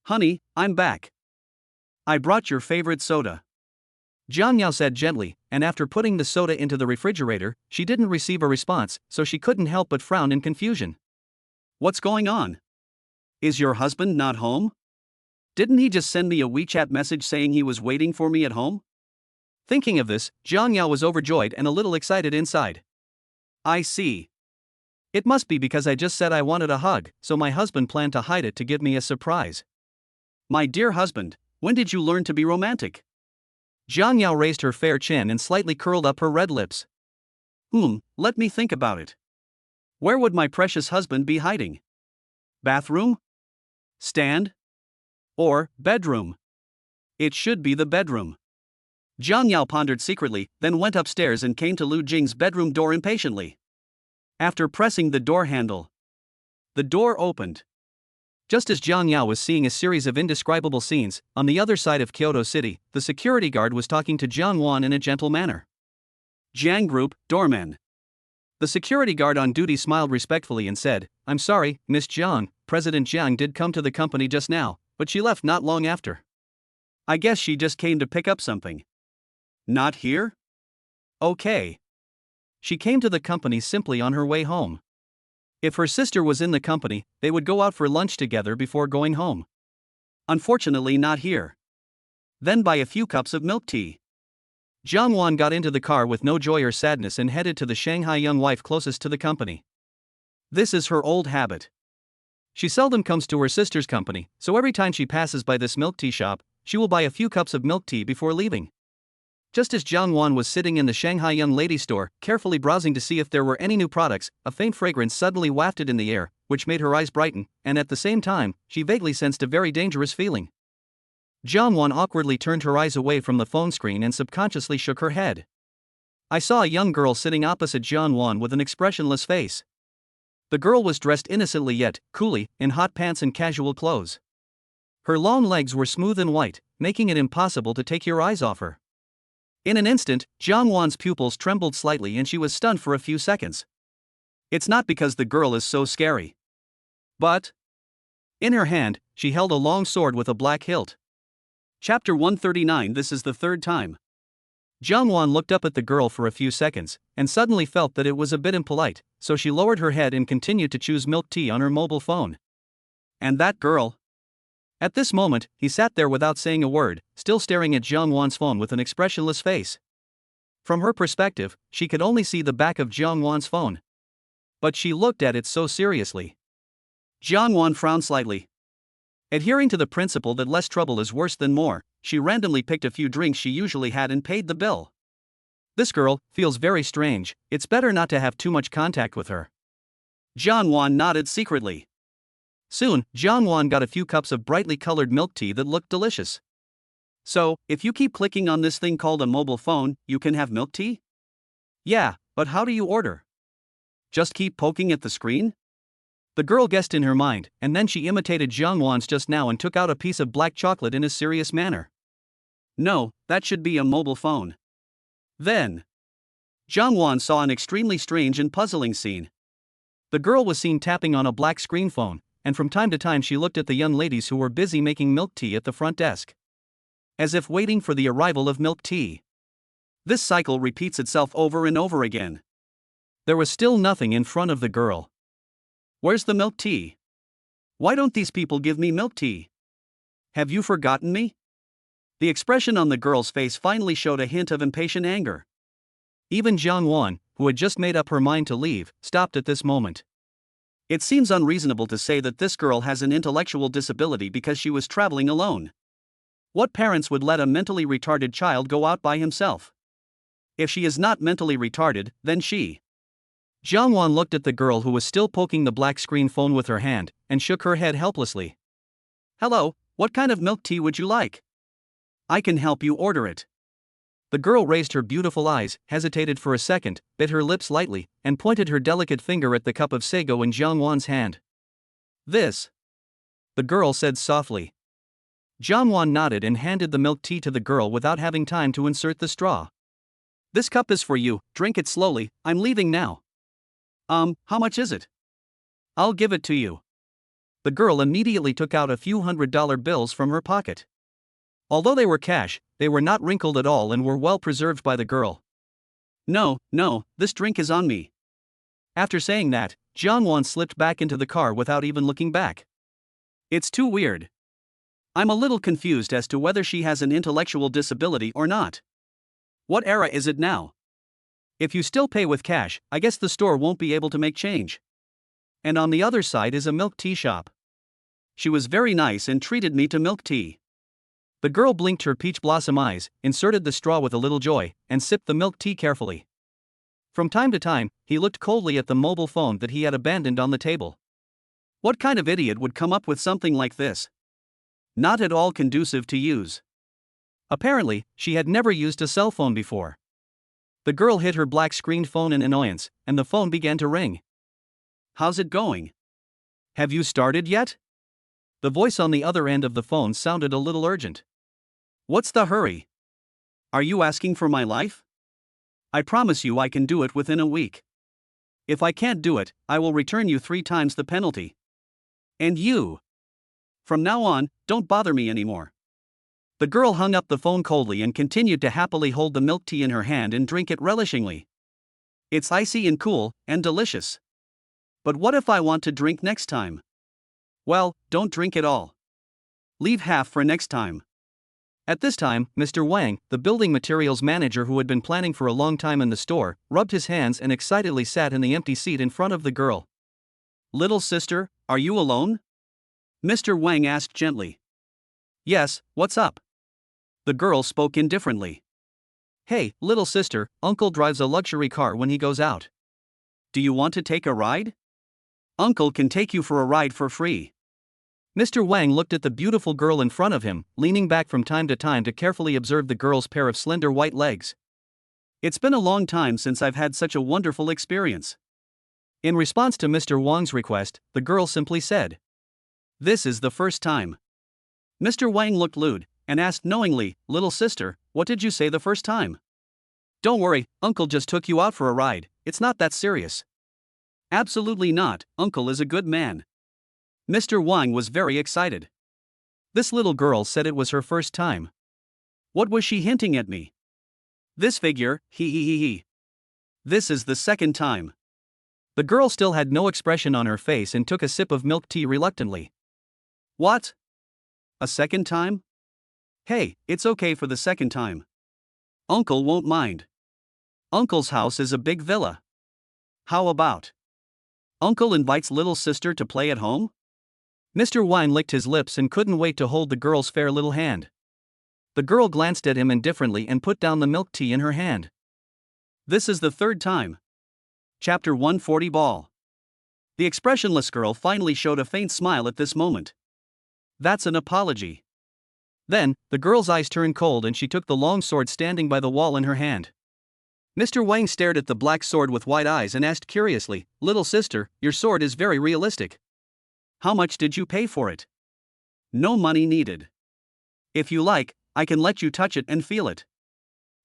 Honey, I'm back. I brought your favorite soda. Jiang Yao said gently, and after putting the soda into the refrigerator, she didn't receive a response, so she couldn't help but frown in confusion. What's going on? Is your husband not home? Didn't he just send me a WeChat message saying he was waiting for me at home? Thinking of this, Jiang Yao was overjoyed and a little excited inside. I see. It must be because I just said I wanted a hug, so my husband planned to hide it to give me a surprise. My dear husband, when did you learn to be romantic? Jiang Yao raised her fair chin and slightly curled up her red lips. Let me think about it. Where would my precious husband be hiding? Bathroom? Stand? Or bedroom? It should be the bedroom. Jiang Yao pondered secretly, then went upstairs and came to Lu Jing's bedroom door impatiently. After pressing the door handle, the door opened. Just as Jiang Yao was seeing a series of indescribable scenes, on the other side of Kyoto City, the security guard was talking to Jiang Wan in a gentle manner. Jiang Group, doorman. The security guard on duty smiled respectfully and said, I'm sorry, Miss Jiang, President Jiang did come to the company just now, but she left not long after. I guess she just came to pick up something. Not here? Okay. She came to the company simply on her way home. If her sister was in the company, they would go out for lunch together before going home. Unfortunately, not here. Then buy a few cups of milk tea. Jiang Wan got into the car with no joy or sadness and headed to the Shanghai young wife closest to the company. This is her old habit. She seldom comes to her sister's company, so every time she passes by this milk tea shop, she will buy a few cups of milk tea before leaving. Just as Jiang Wan was sitting in the Shanghai young lady store, carefully browsing to see if there were any new products, a faint fragrance suddenly wafted in the air, which made her eyes brighten, and at the same time, she vaguely sensed a very dangerous feeling. Jiang Wan awkwardly turned her eyes away from the phone screen and subconsciously shook her head. I saw a young girl sitting opposite Jiang Wan with an expressionless face. The girl was dressed innocently yet coolly, in hot pants and casual clothes. Her long legs were smooth and white, making it impossible to take your eyes off her. In an instant, Jiang Wan's pupils trembled slightly and she was stunned for a few seconds. It's not because the girl is so scary. But in her hand, she held a long sword with a black hilt. Chapter 139. This is the third time. Jiang Wan looked up at the girl for a few seconds, and suddenly felt that it was a bit impolite, so she lowered her head and continued to choose milk tea on her mobile phone. And that girl? At this moment, he sat there without saying a word, still staring at Jiang Wan's phone with an expressionless face. From her perspective, she could only see the back of Jiang Wan's phone. But she looked at it so seriously. Jiang Wan frowned slightly. Adhering to the principle that less trouble is worse than more, she randomly picked a few drinks she usually had and paid the bill. This girl feels very strange, it's better not to have too much contact with her. Jiang Wan nodded secretly. Soon, Jiang Wan got a few cups of brightly colored milk tea that looked delicious. So, if you keep clicking on this thing called a mobile phone, you can have milk tea? Yeah, but how do you order? Just keep poking at the screen? The girl guessed in her mind, and then she imitated Jiang Wan's just now and took out a piece of black chocolate in a serious manner. No, that should be a mobile phone. Then, Jiang Wan saw an extremely strange and puzzling scene. The girl was seen tapping on a black screen phone, and from time to time she looked at the young ladies who were busy making milk tea at the front desk, as if waiting for the arrival of milk tea. This cycle repeats itself over and over again. There was still nothing in front of the girl. Where's the milk tea? Why don't these people give me milk tea? Have you forgotten me? The expression on the girl's face finally showed a hint of impatient anger. Even Jiang Wan, who had just made up her mind to leave, stopped at this moment. It seems unreasonable to say that this girl has an intellectual disability because she was traveling alone. What parents would let a mentally retarded child go out by himself? If she is not mentally retarded, then she. Jiang Wan looked at the girl who was still poking the black screen phone with her hand, and shook her head helplessly. Hello, what kind of milk tea would you like? I can help you order it. The girl raised her beautiful eyes, hesitated for a second, bit her lips lightly, and pointed her delicate finger at the cup of sago in Jiang Wan's hand. This. The girl said softly. Jiang Wan nodded and handed the milk tea to the girl without having time to insert the straw. This cup is for you, drink it slowly, I'm leaving now. How much is it? I'll give it to you. The girl immediately took out a few $100 bills from her pocket. Although they were cash, they were not wrinkled at all and were well preserved by the girl. No, this drink is on me. After saying that, Jiang Wan slipped back into the car without even looking back. It's too weird. I'm a little confused as to whether she has an intellectual disability or not. What era is it now? If you still pay with cash, I guess the store won't be able to make change. And on the other side is a milk tea shop. She was very nice and treated me to milk tea. The girl blinked her peach blossom eyes, inserted the straw with a little joy, and sipped the milk tea carefully. From time to time, he looked coldly at the mobile phone that he had abandoned on the table. What kind of idiot would come up with something like this? Not at all conducive to use. Apparently, she had never used a cell phone before. The girl hit her black screened phone in annoyance, and the phone began to ring. How's it going? Have you started yet? The voice on the other end of the phone sounded a little urgent. What's the hurry? Are you asking for my life? I promise you I can do it within a week. If I can't do it, I will return you 3 times the penalty. And you. From now on, don't bother me anymore. The girl hung up the phone coldly and continued to happily hold the milk tea in her hand and drink it relishingly. It's icy and cool, and delicious. But what if I want to drink next time? Well, don't drink it all. Leave half for next time. At this time, Mr. Wang, the building materials manager who had been planning for a long time in the store, rubbed his hands and excitedly sat in the empty seat in front of the girl. Little sister, are you alone? Mr. Wang asked gently. Yes, what's up? The girl spoke indifferently. Hey, little sister, Uncle drives a luxury car when he goes out. Do you want to take a ride? Uncle can take you for a ride for free. Mr. Wang looked at the beautiful girl in front of him, leaning back from time to carefully observe the girl's pair of slender white legs. It's been a long time since I've had such a wonderful experience. In response to Mr. Wang's request, the girl simply said, This is the first time. Mr. Wang looked lewd, and asked knowingly, Little sister, what did you say the first time? Don't worry, Uncle just took you out for a ride, it's not that serious. Absolutely not, Uncle is a good man. Mr. Wang was very excited. This little girl said it was her first time. What was she hinting at me? This figure, he. This is the second time. The girl still had no expression on her face and took a sip of milk tea reluctantly. What? A second time? Hey, it's okay for the second time. Uncle won't mind. Uncle's house is a big villa. How about? Uncle invites little sister to play at home? Mr. Wang licked his lips and couldn't wait to hold the girl's fair little hand. The girl glanced at him indifferently and put down the milk tea in her hand. This is the third time. Chapter 140 Ball. The expressionless girl finally showed a faint smile at this moment. That's an apology. Then, the girl's eyes turned cold and she took the long sword standing by the wall in her hand. Mr. Wang stared at the black sword with wide eyes and asked curiously, Little sister, your sword is very realistic. How much did you pay for it? No money needed. If you like, I can let you touch it and feel it.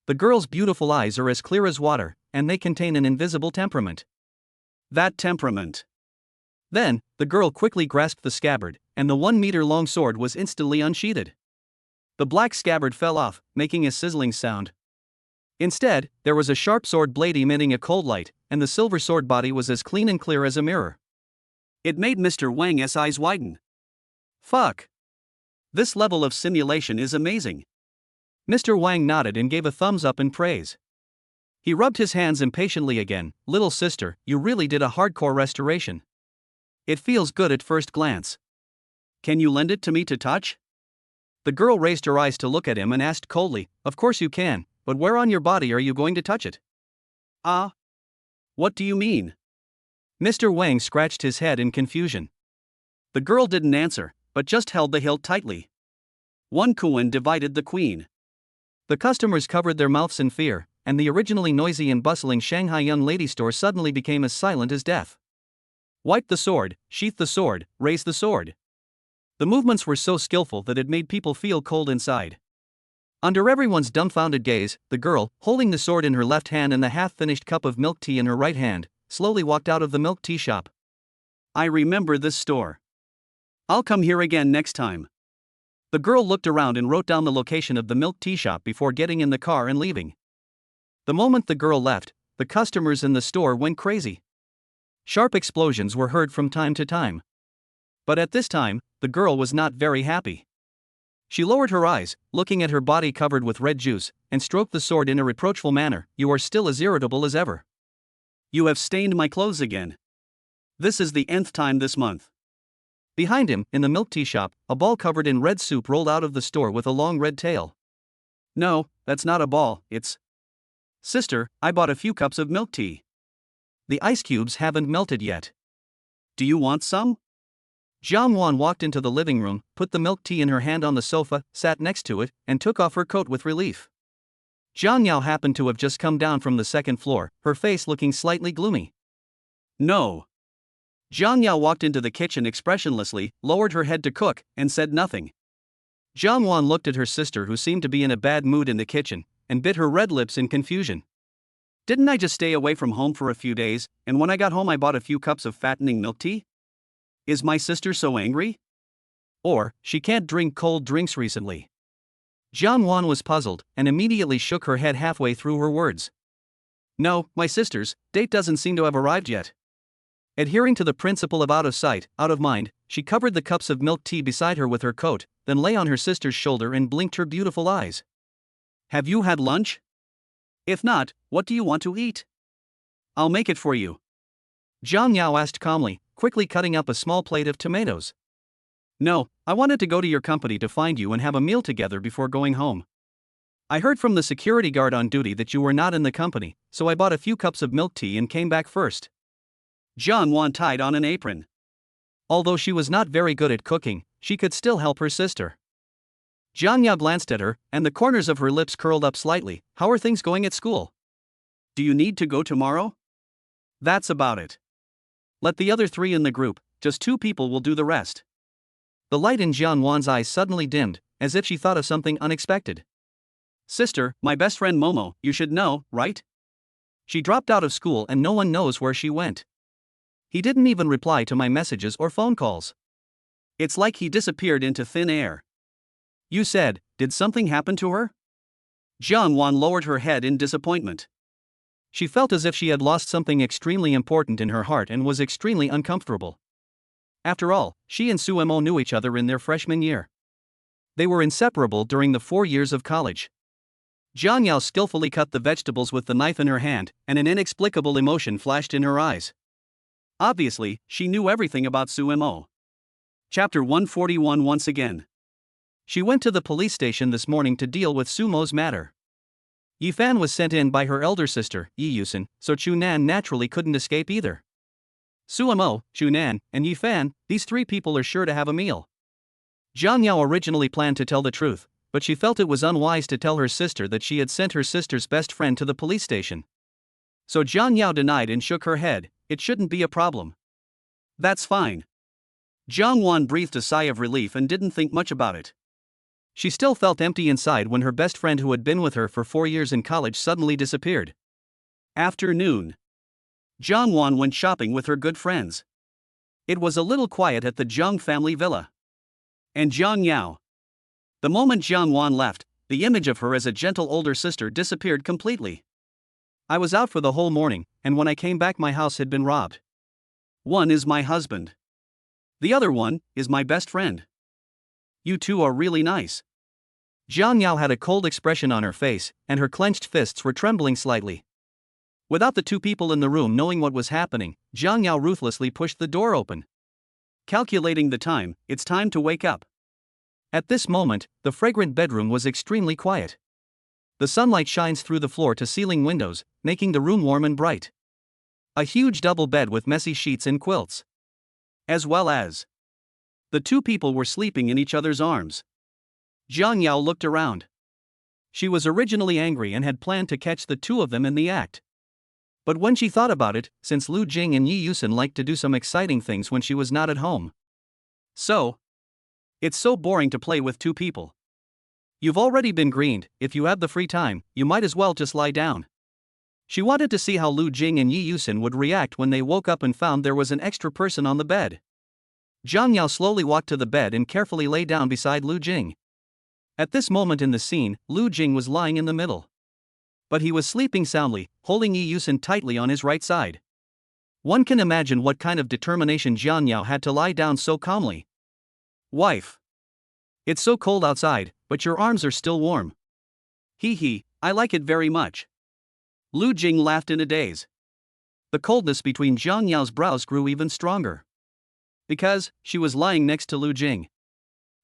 The girl's beautiful eyes are as clear as water, and they contain an invisible temperament. That temperament. Then, the girl quickly grasped the scabbard, and the 1-meter-long sword was instantly unsheathed. The black scabbard fell off, making a sizzling sound. Instead, there was a sharp sword blade emitting a cold light, and the silver sword body was as clean and clear as a mirror. It made Mr. Wang's eyes widen. Fuck. This level of simulation is amazing. Mr. Wang nodded and gave a thumbs up in praise. He rubbed his hands impatiently again. Little sister, you really did a hardcore restoration. It feels good at first glance. Can you lend it to me to touch? The girl raised her eyes to look at him and asked coldly, Of course you can, but where on your body are you going to touch it? What do you mean? Mr. Wang scratched his head in confusion. The girl didn't answer, but just held the hilt tightly. One kuan divided the queen. The customers covered their mouths in fear, and the originally noisy and bustling Shanghai young lady store suddenly became as silent as death. Wipe the sword, sheath the sword, raise the sword. The movements were so skillful that it made people feel cold inside. Under everyone's dumbfounded gaze, the girl, holding the sword in her left hand and the half-finished cup of milk tea in her right hand, slowly walked out of the milk tea shop. I remember this store. I'll come here again next time. The girl looked around and wrote down the location of the milk tea shop before getting in the car and leaving. The moment the girl left, the customers in the store went crazy. Sharp explosions were heard from time to time. But at this time, the girl was not very happy. She lowered her eyes, looking at her body covered with red juice, and stroked the sword in a reproachful manner. You are still as irritable as ever. You have stained my clothes again. This is the nth time this month. Behind him, in the milk tea shop, a ball covered in red soup rolled out of the store with a long red tail. No, that's not a ball, it's... Sister, I bought a few cups of milk tea. The ice cubes haven't melted yet. Do you want some? Jiang Wan walked into the living room, put the milk tea in her hand on the sofa, sat next to it, and took off her coat with relief. Jiang Yao happened to have just come down from the second floor, her face looking slightly gloomy. No. Jiang Yao walked into the kitchen expressionlessly, lowered her head to cook, and said nothing. Jiang Wan looked at her sister, who seemed to be in a bad mood in the kitchen, and bit her red lips in confusion. Didn't I just stay away from home for a few days, and when I got home I bought a few cups of fattening milk tea? Is my sister so angry? Or, she can't drink cold drinks recently. Jiang Wan was puzzled, and immediately shook her head halfway through her words. No, my sister's date doesn't seem to have arrived yet. Adhering to the principle of out of sight, out of mind, she covered the cups of milk tea beside her with her coat, then lay on her sister's shoulder and blinked her beautiful eyes. Have you had lunch? If not, what do you want to eat? I'll make it for you. Jiang Yao asked calmly, quickly cutting up a small plate of tomatoes. No, I wanted to go to your company to find you and have a meal together before going home. I heard from the security guard on duty that you were not in the company, so I bought a few cups of milk tea and came back first. Jiang Wan tied on an apron. Although she was not very good at cooking, she could still help her sister. Jiang Yao glanced at her, and the corners of her lips curled up slightly. How are things going at school? Do you need to go tomorrow? That's about it. Let the other three in the group, just 2 people will do the rest. The light in Jiang Wan's eyes suddenly dimmed, as if she thought of something unexpected. Sister, my best friend Momo, you should know, right? She dropped out of school and no one knows where she went. He didn't even reply to my messages or phone calls. It's like he disappeared into thin air. You said, did something happen to her? Jiang Wan lowered her head in disappointment. She felt as if she had lost something extremely important in her heart and was extremely uncomfortable. After all, she and Suemo knew each other in their freshman year. They were inseparable during the 4 years of college. Jiang Yao skillfully cut the vegetables with the knife in her hand, and an inexplicable emotion flashed in her eyes. Obviously, she knew everything about Suemo. Chapter 141 once again. She went to the police station this morning to deal with Sumo's matter. Yifan was sent in by her elder sister, Yiyusen, so Chunan naturally couldn't escape either. Suemo, Chunan, and Yifan, these 3 people are sure to have a meal. Jiang Yao originally planned to tell the truth, but she felt it was unwise to tell her sister that she had sent her sister's best friend to the police station. So Jiang Yao denied and shook her head. It shouldn't be a problem. That's fine. Jiang Wan breathed a sigh of relief and didn't think much about it. She still felt empty inside when her best friend who had been with her for 4 years in college suddenly disappeared. Afternoon. Jiang Wan went shopping with her good friends. It was a little quiet at the Zhang family villa. And Jiang Yao. The moment Jiang Wan left, the image of her as a gentle older sister disappeared completely. I was out for the whole morning, and when I came back, my house had been robbed. One is my husband. The other one is my best friend. You two are really nice. Jiang Yao had a cold expression on her face, and her clenched fists were trembling slightly. Without the two people in the room knowing what was happening, Jiang Yao ruthlessly pushed the door open. Calculating the time, it's time to wake up. At this moment, the fragrant bedroom was extremely quiet. The sunlight shines through the floor-to-ceiling windows, making the room warm and bright. A huge double bed with messy sheets and quilts. As well as the two people were sleeping in each other's arms. Jiang Yao looked around. She was originally angry and had planned to catch the two of them in the act. But when she thought about it, since Lu Jing and Yi Yusen liked to do some exciting things when she was not at home. It's so boring to play with two people. You've already been greened. If you have the free time, you might as well just lie down. She wanted to see how Lu Jing and Yi Yusen would react when they woke up and found there was an extra person on the bed. Jiang Yao slowly walked to the bed and carefully lay down beside Lu Jing. At this moment in the scene, Lu Jing was lying in the middle. But he was sleeping soundly, holding Yi Yusen tightly on his right side. One can imagine what kind of determination Jiang Yao had to lie down so calmly. Wife. It's so cold outside, but your arms are still warm. Hee, I like it very much. Lu Jing laughed in a daze. The coldness between Jiang Yao's brows grew even stronger. Because she was lying next to Lu Jing.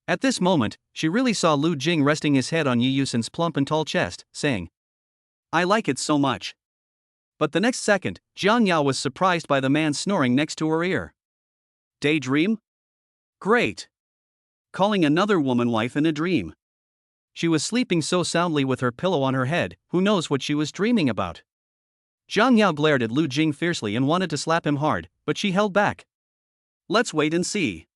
At this moment, she really saw Lu Jing resting his head on Yi Yusen's plump and tall chest, saying, I like it so much. But the next second, Jiang Yao was surprised by the man snoring next to her ear. Daydream? Great. Calling another woman wife in a dream. She was sleeping so soundly with her pillow on her head, who knows what she was dreaming about. Jiang Yao glared at Lu Jing fiercely and wanted to slap him hard, but she held back. Let's wait and see.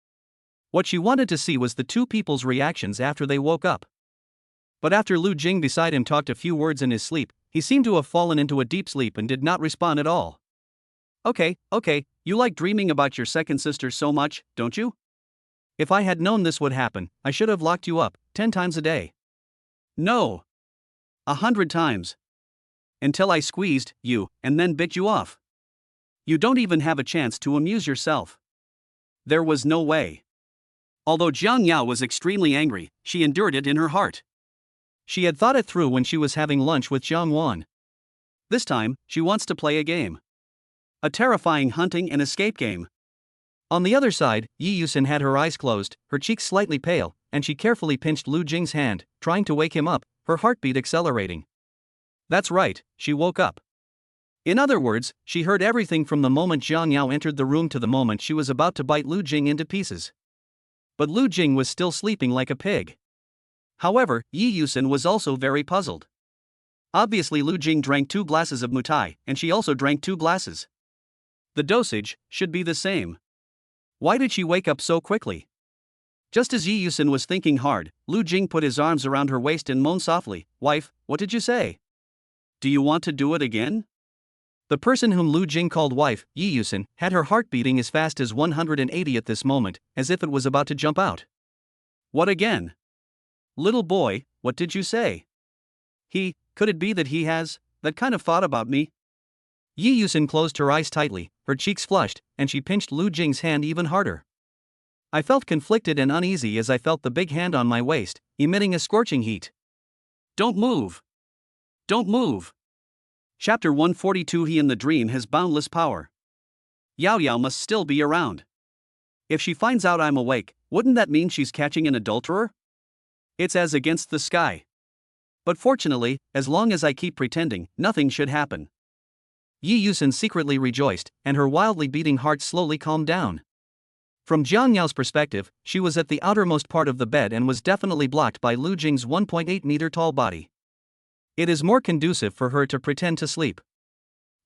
What she wanted to see was the two people's reactions after they woke up. But after Lu Jing beside him talked a few words in his sleep, he seemed to have fallen into a deep sleep and did not respond at all. Okay, you like dreaming about your second sister so much, don't you? If I had known this would happen, I should have locked you up 10 times a day. No. 100 times. Until I squeezed you, and then bit you off. You don't even have a chance to amuse yourself. There was no way. Although Jiang Yao was extremely angry, she endured it in her heart. She had thought it through when she was having lunch with Jiang Wan. This time, she wants to play a game. A terrifying hunting and escape game. On the other side, Yi Yusen had her eyes closed, her cheeks slightly pale, and she carefully pinched Lu Jing's hand, trying to wake him up, her heartbeat accelerating. That's right, she woke up. In other words, she heard everything from the moment Jiang Yao entered the room to the moment she was about to bite Lu Jing into pieces. But Lu Jing was still sleeping like a pig. However, Yi Yusen was also very puzzled. Obviously Lu Jing drank 2 glasses of mutai, and she also drank 2 glasses. The dosage should be the same. Why did she wake up so quickly? Just as Yi Yusen was thinking hard, Lu Jing put his arms around her waist and moaned softly, Wife, what did you say? Do you want to do it again? The person whom Lu Jing called wife, Yi Yusen, had her heart beating as fast as 180 at this moment, as if it was about to jump out. What again? Little boy, what did you say? Could it be that he has that kind of thought about me? Yi Yusen closed her eyes tightly, her cheeks flushed, and she pinched Lu Jing's hand even harder. I felt conflicted and uneasy as I felt the big hand on my waist, emitting a scorching heat. Don't move! Don't move! Chapter 142 He in the dream has boundless power. Yao Yao must still be around. If she finds out I'm awake, wouldn't that mean she's catching an adulterer? It's as against the sky. But fortunately, as long as I keep pretending, nothing should happen. Yi Yusen secretly rejoiced, and her wildly beating heart slowly calmed down. From Jiang Yao's perspective, she was at the outermost part of the bed and was definitely blocked by Lu Jing's 1.8-meter tall body. It is more conducive for her to pretend to sleep.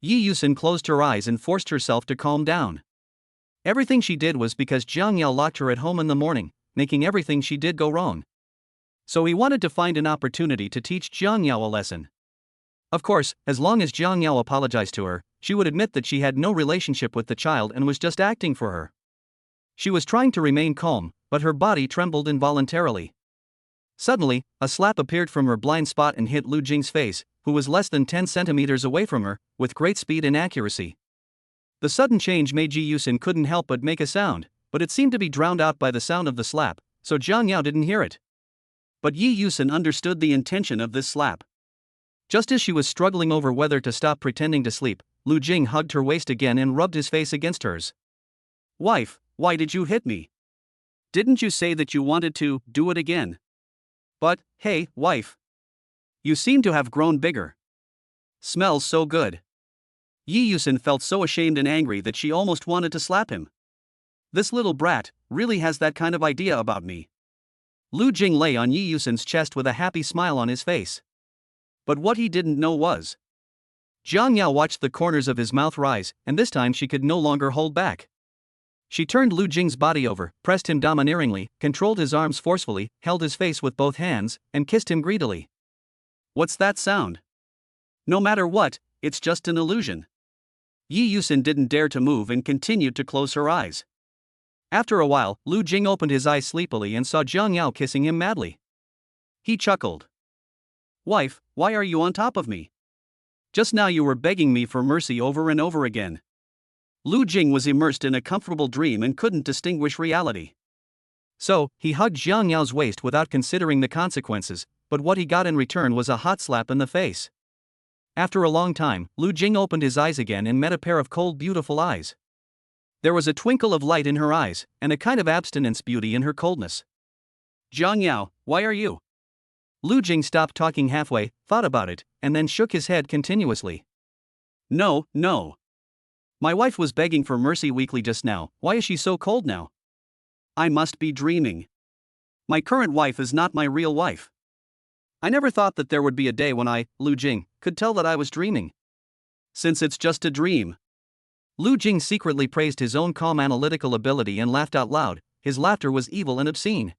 Yi Yusen closed her eyes and forced herself to calm down. Everything she did was because Jiang Yao locked her at home in the morning, making everything she did go wrong. So he wanted to find an opportunity to teach Jiang Yao a lesson. Of course, as long as Jiang Yao apologized to her, she would admit that she had no relationship with the child and was just acting for her. She was trying to remain calm, but her body trembled involuntarily. Suddenly, a slap appeared from her blind spot and hit Lu Jing's face, who was less than 10 centimeters away from her, with great speed and accuracy. The sudden change made Ji Yusin couldn't help but make a sound, but it seemed to be drowned out by the sound of the slap, so Jiang Yao didn't hear it. But Yi Yusin understood the intention of this slap. Just as she was struggling over whether to stop pretending to sleep, Lu Jing hugged her waist again and rubbed his face against hers. "Wife, why did you hit me? Didn't you say that you wanted to do it again? But, hey, wife. You seem to have grown bigger. Smells so good." Yi Yusin felt so ashamed and angry that she almost wanted to slap him. This little brat really has that kind of idea about me. Lu Jing lay on Yi Yusin's chest with a happy smile on his face. But what he didn't know was, Jiang Yao watched the corners of his mouth rise, and this time she could no longer hold back. She turned Lu Jing's body over, pressed him domineeringly, controlled his arms forcefully, held his face with both hands, and kissed him greedily. "What's that sound? No matter what, it's just an illusion." Yi Yusin didn't dare to move and continued to close her eyes. After a while, Lu Jing opened his eyes sleepily and saw Jiang Yao kissing him madly. He chuckled. "Wife, why are you on top of me? Just now you were begging me for mercy over and over again." Lu Jing was immersed in a comfortable dream and couldn't distinguish reality. So, he hugged Jiang Yao's waist without considering the consequences, but what he got in return was a hot slap in the face. After a long time, Lu Jing opened his eyes again and met a pair of cold, beautiful eyes. There was a twinkle of light in her eyes, and a kind of abstinence beauty in her coldness. "Jiang Yao, why are you?" Lu Jing stopped talking halfway, thought about it, and then shook his head continuously. No. My wife was begging for mercy weakly just now. Why is she so cold now? I must be dreaming. My current wife is not my real wife. I never thought that there would be a day when I, Lu Jing, could tell that I was dreaming. Since it's just a dream." Lu Jing secretly praised his own calm analytical ability and laughed out loud. His laughter was evil and obscene.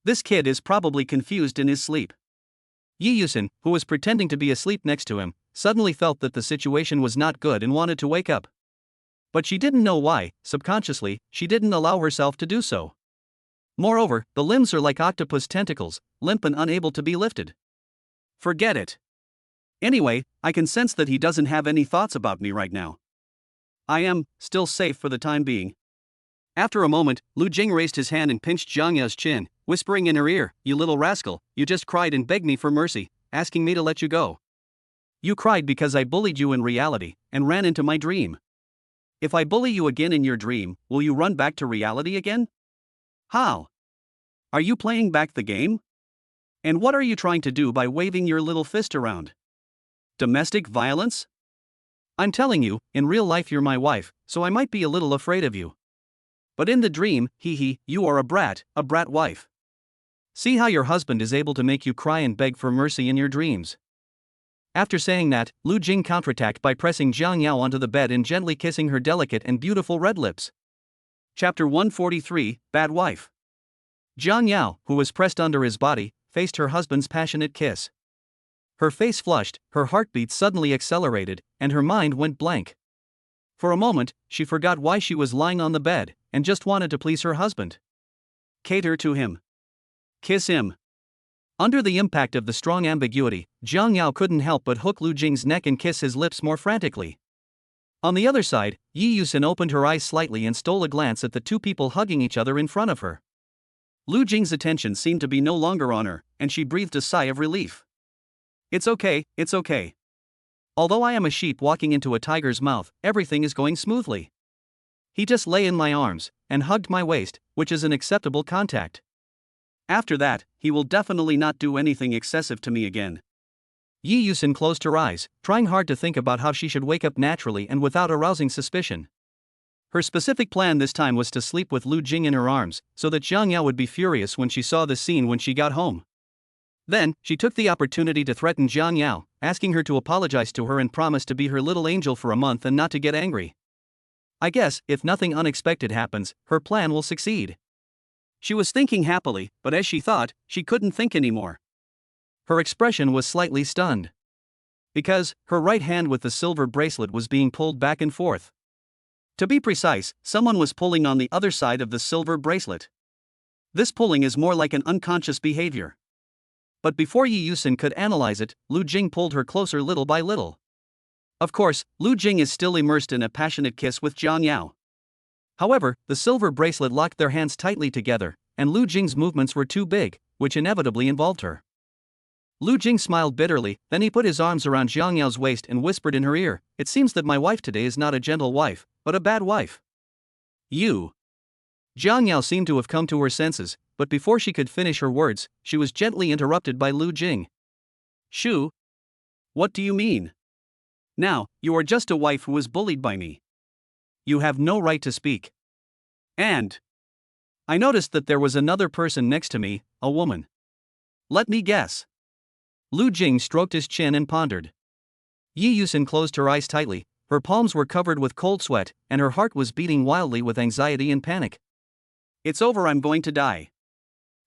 This kid is probably confused in his sleep. Yi Yusin, who was pretending to be asleep next to him, suddenly felt that the situation was not good and wanted to wake up. But she didn't know why. Subconsciously, she didn't allow herself to do so. Moreover, the limbs are like octopus tentacles, limp and unable to be lifted. Forget it. Anyway, I can sense that he doesn't have any thoughts about me right now. I am still safe for the time being. After a moment, Lu Jing raised his hand and pinched Jiang Yao's chin, whispering in her ear, "You little rascal, you just cried and begged me for mercy, asking me to let you go. You cried because I bullied you in reality, and ran into my dream. If I bully you again in your dream, will you run back to reality again? How? Are you playing back the game? And what are you trying to do by waving your little fist around? Domestic violence? I'm telling you, in real life you're my wife, so I might be a little afraid of you. But in the dream, you are a brat wife. See how your husband is able to make you cry and beg for mercy in your dreams." After saying that, Lu Jing counterattacked by pressing Jiang Yao onto the bed and gently kissing her delicate and beautiful red lips. Chapter 143, Bad Wife. Jiang Yao, who was pressed under his body, faced her husband's passionate kiss. Her face flushed, her heartbeat suddenly accelerated, and her mind went blank. For a moment, she forgot why she was lying on the bed, and just wanted to please her husband. Cater to him. Kiss him. Under the impact of the strong ambiguity, Jiang Yao couldn't help but hook Lu Jing's neck and kiss his lips more frantically. On the other side, Yi Yusin opened her eyes slightly and stole a glance at the two people hugging each other in front of her. Lu Jing's attention seemed to be no longer on her, and she breathed a sigh of relief. It's okay. Although I am a sheep walking into a tiger's mouth, everything is going smoothly. He just lay in my arms, and hugged my waist, which is an acceptable contact. After that, he will definitely not do anything excessive to me again. Yi Yusin closed her eyes, trying hard to think about how she should wake up naturally and without arousing suspicion. Her specific plan this time was to sleep with Lu Jing in her arms, so that Jiang Yao would be furious when she saw the scene when she got home. Then, she took the opportunity to threaten Jiang Yao, asking her to apologize to her and promise to be her little angel for a month and not to get angry. I guess, if nothing unexpected happens, her plan will succeed. She was thinking happily, but as she thought, she couldn't think anymore. Her expression was slightly stunned. Because, her right hand with the silver bracelet was being pulled back and forth. To be precise, someone was pulling on the other side of the silver bracelet. This pulling is more like an unconscious behavior. But before Yi Yusin could analyze it, Lu Jing pulled her closer little by little. Of course, Lu Jing is still immersed in a passionate kiss with Jiang Yao. However, the silver bracelet locked their hands tightly together, and Lu Jing's movements were too big, which inevitably involved her. Lu Jing smiled bitterly, then he put his arms around Jiang Yao's waist and whispered in her ear, "It seems that my wife today is not a gentle wife, but a bad wife." You. Jiang Yao seemed to have come to her senses, but before she could finish her words, she was gently interrupted by Lu Jing. "Shu? What do you mean? Now, you are just a wife who was bullied by me. You have no right to speak. And I noticed that there was another person next to me, a woman. Let me guess." Lu Jing stroked his chin and pondered. Yi Yusin closed her eyes tightly, her palms were covered with cold sweat, and her heart was beating wildly with anxiety and panic. "It's over, I'm going to die.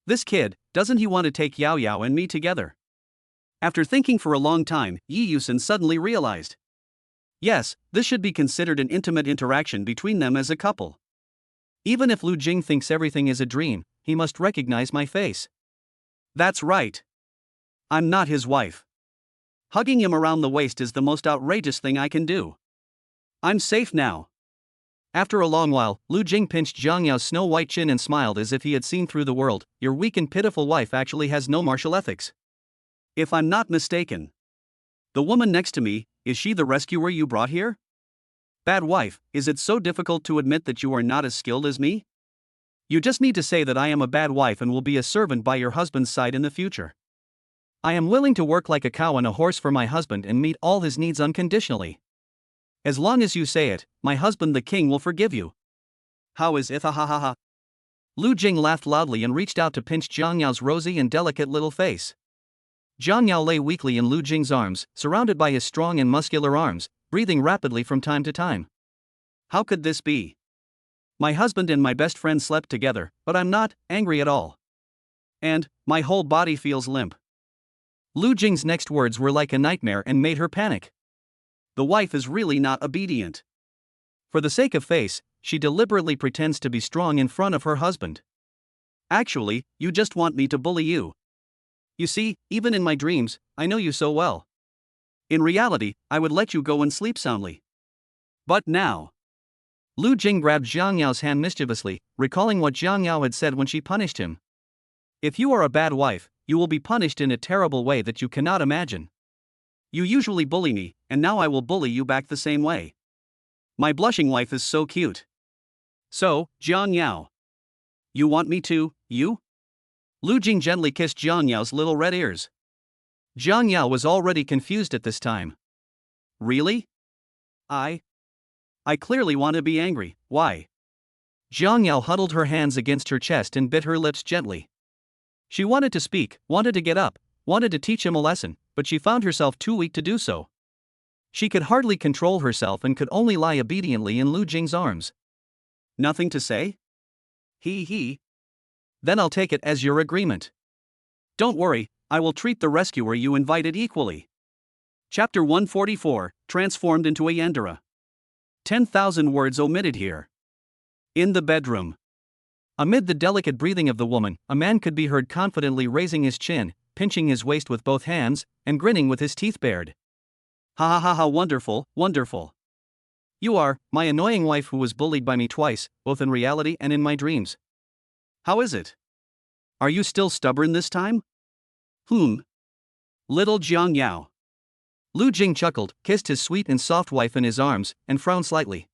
This kid, doesn't he want to take Yao Yao and me together?" After thinking for a long time, Yi Yusin suddenly realized. Yes, this should be considered an intimate interaction between them as a couple. Even if Lu Jing thinks everything is a dream, he must recognize my face. That's right. I'm not his wife. Hugging him around the waist is the most outrageous thing I can do. I'm safe now. After a long while, Lu Jing pinched Jiang Yao's snow-white chin and smiled as if he had seen through the world. Your weak and pitiful wife actually has no martial ethics. If I'm not mistaken. The woman next to me, is she the rescuer you brought here? Bad wife, is it so difficult to admit that you are not as skilled as me? You just need to say that I am a bad wife and will be a servant by your husband's side in the future. I am willing to work like a cow and a horse for my husband and meet all his needs unconditionally. As long as you say it, my husband the king will forgive you. How is it, ha ha ha ha? Lu Jing laughed loudly and reached out to pinch Jiang Yao's rosy and delicate little face. Jiang Yao lay weakly in Lu Jing's arms, surrounded by his strong and muscular arms, breathing rapidly from time to time. How could this be? My husband and my best friend slept together, but I'm not angry at all. And my whole body feels limp. Lu Jing's next words were like a nightmare and made her panic. The wife is really not obedient. For the sake of face, she deliberately pretends to be strong in front of her husband. Actually, you just want me to bully you. You see, even in my dreams, I know you so well. In reality, I would let you go and sleep soundly. But now. Lu Jing grabbed Jiang Yao's hand mischievously, recalling what Jiang Yao had said when she punished him. If you are a bad wife, you will be punished in a terrible way that you cannot imagine. You usually bully me, and now I will bully you back the same way. My blushing wife is so cute. So, Jiang Yao. You want me to, you? Lu Jing gently kissed Jiang Yao's little red ears. Jiang Yao was already confused at this time. Really? I clearly want to be angry, why? Jiang Yao huddled her hands against her chest and bit her lips gently. She wanted to speak, wanted to get up, wanted to teach him a lesson, but she found herself too weak to do so. She could hardly control herself and could only lie obediently in Lu Jing's arms. Nothing to say? He. Then I'll take it as your agreement. Don't worry, I will treat the rescuer you invited equally. Chapter 144, Transformed into a Yandere. 10,000 words omitted here. In the bedroom. Amid the delicate breathing of the woman, a man could be heard confidently raising his chin, pinching his waist with both hands, and grinning with his teeth bared. Ha ha ha ha, wonderful, wonderful. You are, my annoying wife who was bullied by me twice, both in reality and in my dreams. How is it? Are you still stubborn this time? Little Jiang Yao. Lu Jing chuckled, kissed his sweet and soft wife in his arms, and frowned slightly.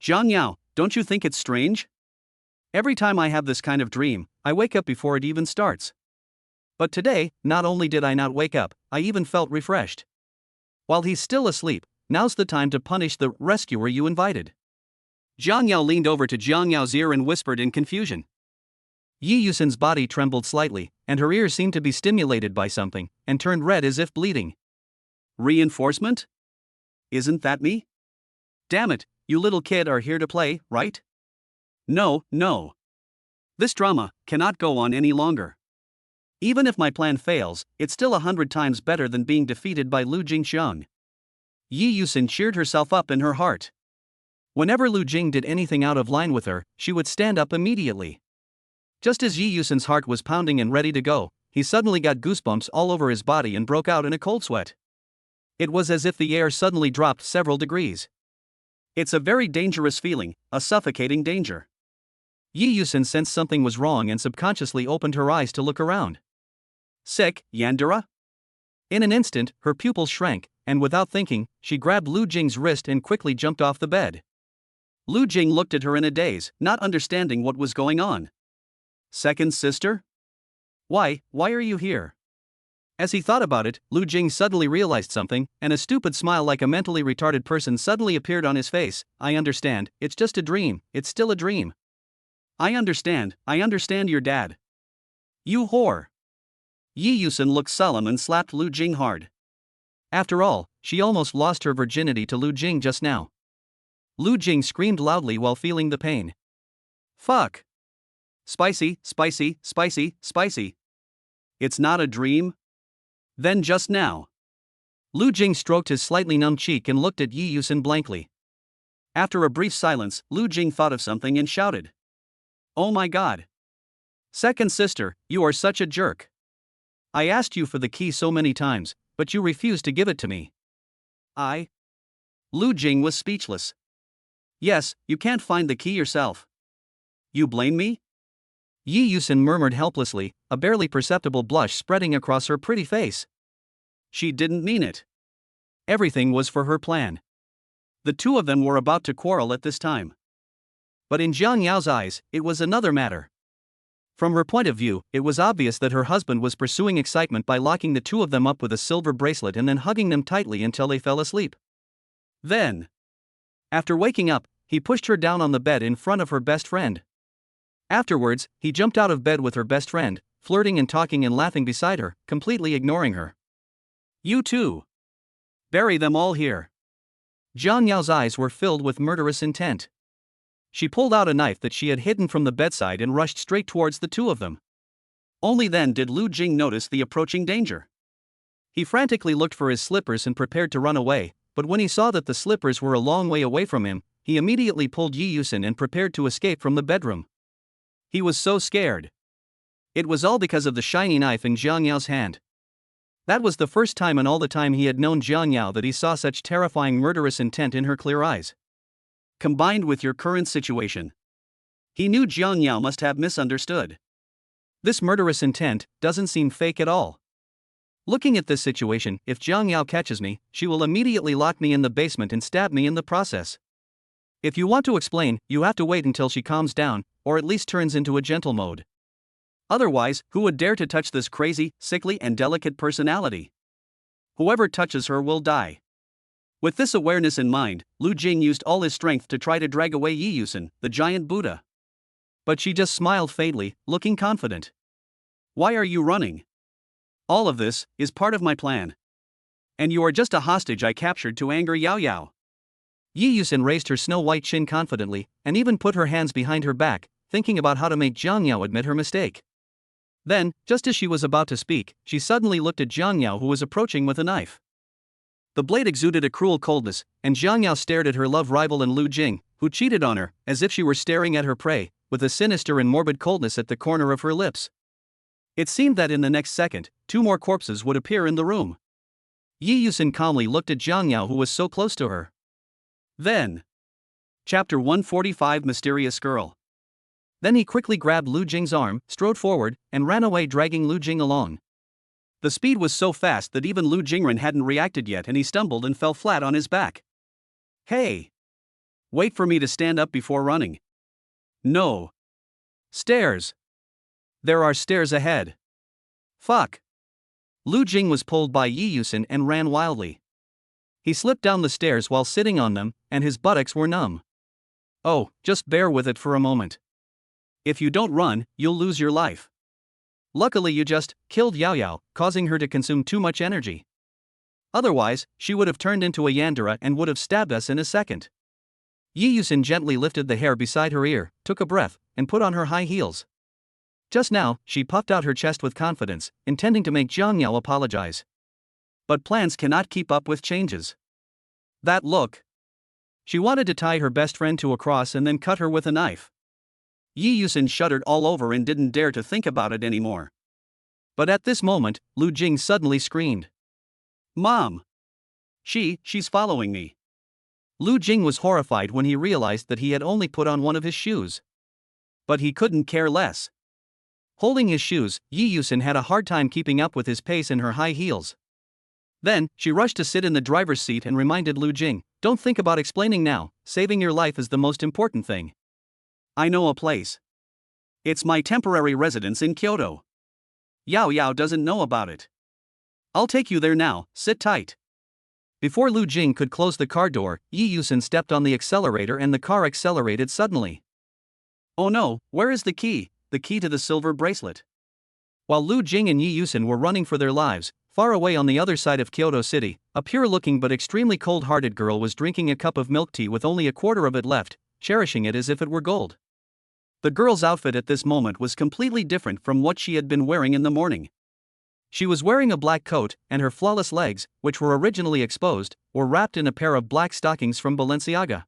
Jiang Yao, don't you think it's strange? Every time I have this kind of dream, I wake up before it even starts. But today, not only did I not wake up, I even felt refreshed. While he's still asleep, now's the time to punish the rescuer you invited. Jiang Yao leaned over to Jiang Yao's ear and whispered in confusion. Yi Yusin's body trembled slightly, and her ears seemed to be stimulated by something, and turned red as if bleeding. Reinforcement? Isn't that me? Damn it, you little kid are here to play, right? No. This drama cannot go on any longer. Even if my plan fails, it's still 100 times better than being defeated by Lu Jingxiang. Yi Yusin cheered herself up in her heart. Whenever Lu Jing did anything out of line with her, she would stand up immediately. Just as Yi Yusin's heart was pounding and ready to go, he suddenly got goosebumps all over his body and broke out in a cold sweat. It was as if the air suddenly dropped several degrees. It's a very dangerous feeling, a suffocating danger. Yi Yusin sensed something was wrong and subconsciously opened her eyes to look around. Sick, yandere? In an instant, her pupils shrank, and without thinking, she grabbed Lu Jing's wrist and quickly jumped off the bed. Lu Jing looked at her in a daze, not understanding what was going on. Second sister? Why are you here? As he thought about it, Lu Jing suddenly realized something, and a stupid smile like a mentally retarded person suddenly appeared on his face. I understand, it's just a dream, it's still a dream. I understand your dad. You whore. Yi Yusin looked sullen and slapped Lu Jing hard. After all, she almost lost her virginity to Lu Jing just now. Lu Jing screamed loudly while feeling the pain. Fuck. Spicy, spicy, spicy, spicy. It's not a dream? Then just now. Lu Jing stroked his slightly numb cheek and looked at Yi Yusin blankly. After a brief silence, Lu Jing thought of something and shouted. Oh my god. Second sister, you are such a jerk. I asked you for the key so many times, but you refused to give it to me. Lu Jing was speechless. Yes, you can't find the key yourself. You blame me? Yi Yusin murmured helplessly, a barely perceptible blush spreading across her pretty face. She didn't mean it. Everything was for her plan. The two of them were about to quarrel at this time. But in Jiang Yao's eyes, it was another matter. From her point of view, it was obvious that her husband was pursuing excitement by locking the two of them up with a silver bracelet and then hugging them tightly until they fell asleep. Then, after waking up, he pushed her down on the bed in front of her best friend. Afterwards, he jumped out of bed with her best friend, flirting and talking and laughing beside her, completely ignoring her. You too. Bury them all here. Jiang Yao's eyes were filled with murderous intent. She pulled out a knife that she had hidden from the bedside and rushed straight towards the two of them. Only then did Lu Jing notice the approaching danger. He frantically looked for his slippers and prepared to run away, but when he saw that the slippers were a long way away from him, he immediately pulled Yi Yusin and prepared to escape from the bedroom. He was so scared. It was all because of the shiny knife in Jiang Yao's hand. That was the first time in all the time he had known Jiang Yao that he saw such terrifying murderous intent in her clear eyes. Combined with your current situation, he knew Jiang Yao must have misunderstood. This murderous intent doesn't seem fake at all. Looking at this situation, if Jiang Yao catches me, she will immediately lock me in the basement and stab me in the process. If you want to explain, you have to wait until she calms down, or at least turns into a gentle mode. Otherwise, who would dare to touch this crazy, sickly and delicate personality? Whoever touches her will die. With this awareness in mind, Lu Jing used all his strength to try to drag away Yi Yusin, the giant Buddha. But she just smiled faintly, looking confident. Why are you running? All of this is part of my plan. And you are just a hostage I captured to anger Yao Yao. Yi Yusin raised her snow-white chin confidently, and even put her hands behind her back, thinking about how to make Jiang Yao admit her mistake. Then, just as she was about to speak, she suddenly looked at Jiang Yao, who was approaching with a knife. The blade exuded a cruel coldness, and Jiang Yao stared at her love rival and Lu Jing, who cheated on her, as if she were staring at her prey, with a sinister and morbid coldness at the corner of her lips. It seemed that in the next second, two more corpses would appear in the room. Yi Yusin calmly looked at Jiang Yao, who was so close to her. Then, Chapter 145 Mysterious Girl. Then he quickly grabbed Lu Jing's arm, strode forward, and ran away, dragging Lu Jing along. The speed was so fast that even Lu Jingren hadn't reacted yet, and he stumbled and fell flat on his back. Hey! Wait for me to stand up before running. No. Stairs. There are stairs ahead. Fuck. Lu Jing was pulled by Yi Yusin and ran wildly. He slipped down the stairs while sitting on them, and his buttocks were numb. Oh, just bear with it for a moment. If you don't run, you'll lose your life. Luckily you just killed Yao Yao, causing her to consume too much energy. Otherwise, she would have turned into a yandere and would have stabbed us in a second. Yi Yusin gently lifted the hair beside her ear, took a breath, and put on her high heels. Just now, she puffed out her chest with confidence, intending to make Jiang Yao apologize. But plans cannot keep up with changes. That look. She wanted to tie her best friend to a cross and then cut her with a knife. Yi Yusin shuddered all over and didn't dare to think about it anymore. But at this moment, Lu Jing suddenly screamed. Mom! She's following me. Lu Jing was horrified when he realized that he had only put on one of his shoes. But he couldn't care less. Holding his shoes, Yi Yusin had a hard time keeping up with his pace in her high heels. Then, she rushed to sit in the driver's seat and reminded Lu Jing, "Don't think about explaining now, saving your life is the most important thing. I know a place. It's my temporary residence in Kyoto. Yao Yao doesn't know about it. I'll take you there now, sit tight." Before Lu Jing could close the car door, Yi Yusin stepped on the accelerator and the car accelerated suddenly. Oh no, where is the key to the silver bracelet? While Lu Jing and Yi Yusin were running for their lives, far away on the other side of Kyoto City, a pure-looking but extremely cold-hearted girl was drinking a cup of milk tea with only a quarter of it left, cherishing it as if it were gold. The girl's outfit at this moment was completely different from what she had been wearing in the morning. She was wearing a black coat, and her flawless legs, which were originally exposed, were wrapped in a pair of black stockings from Balenciaga.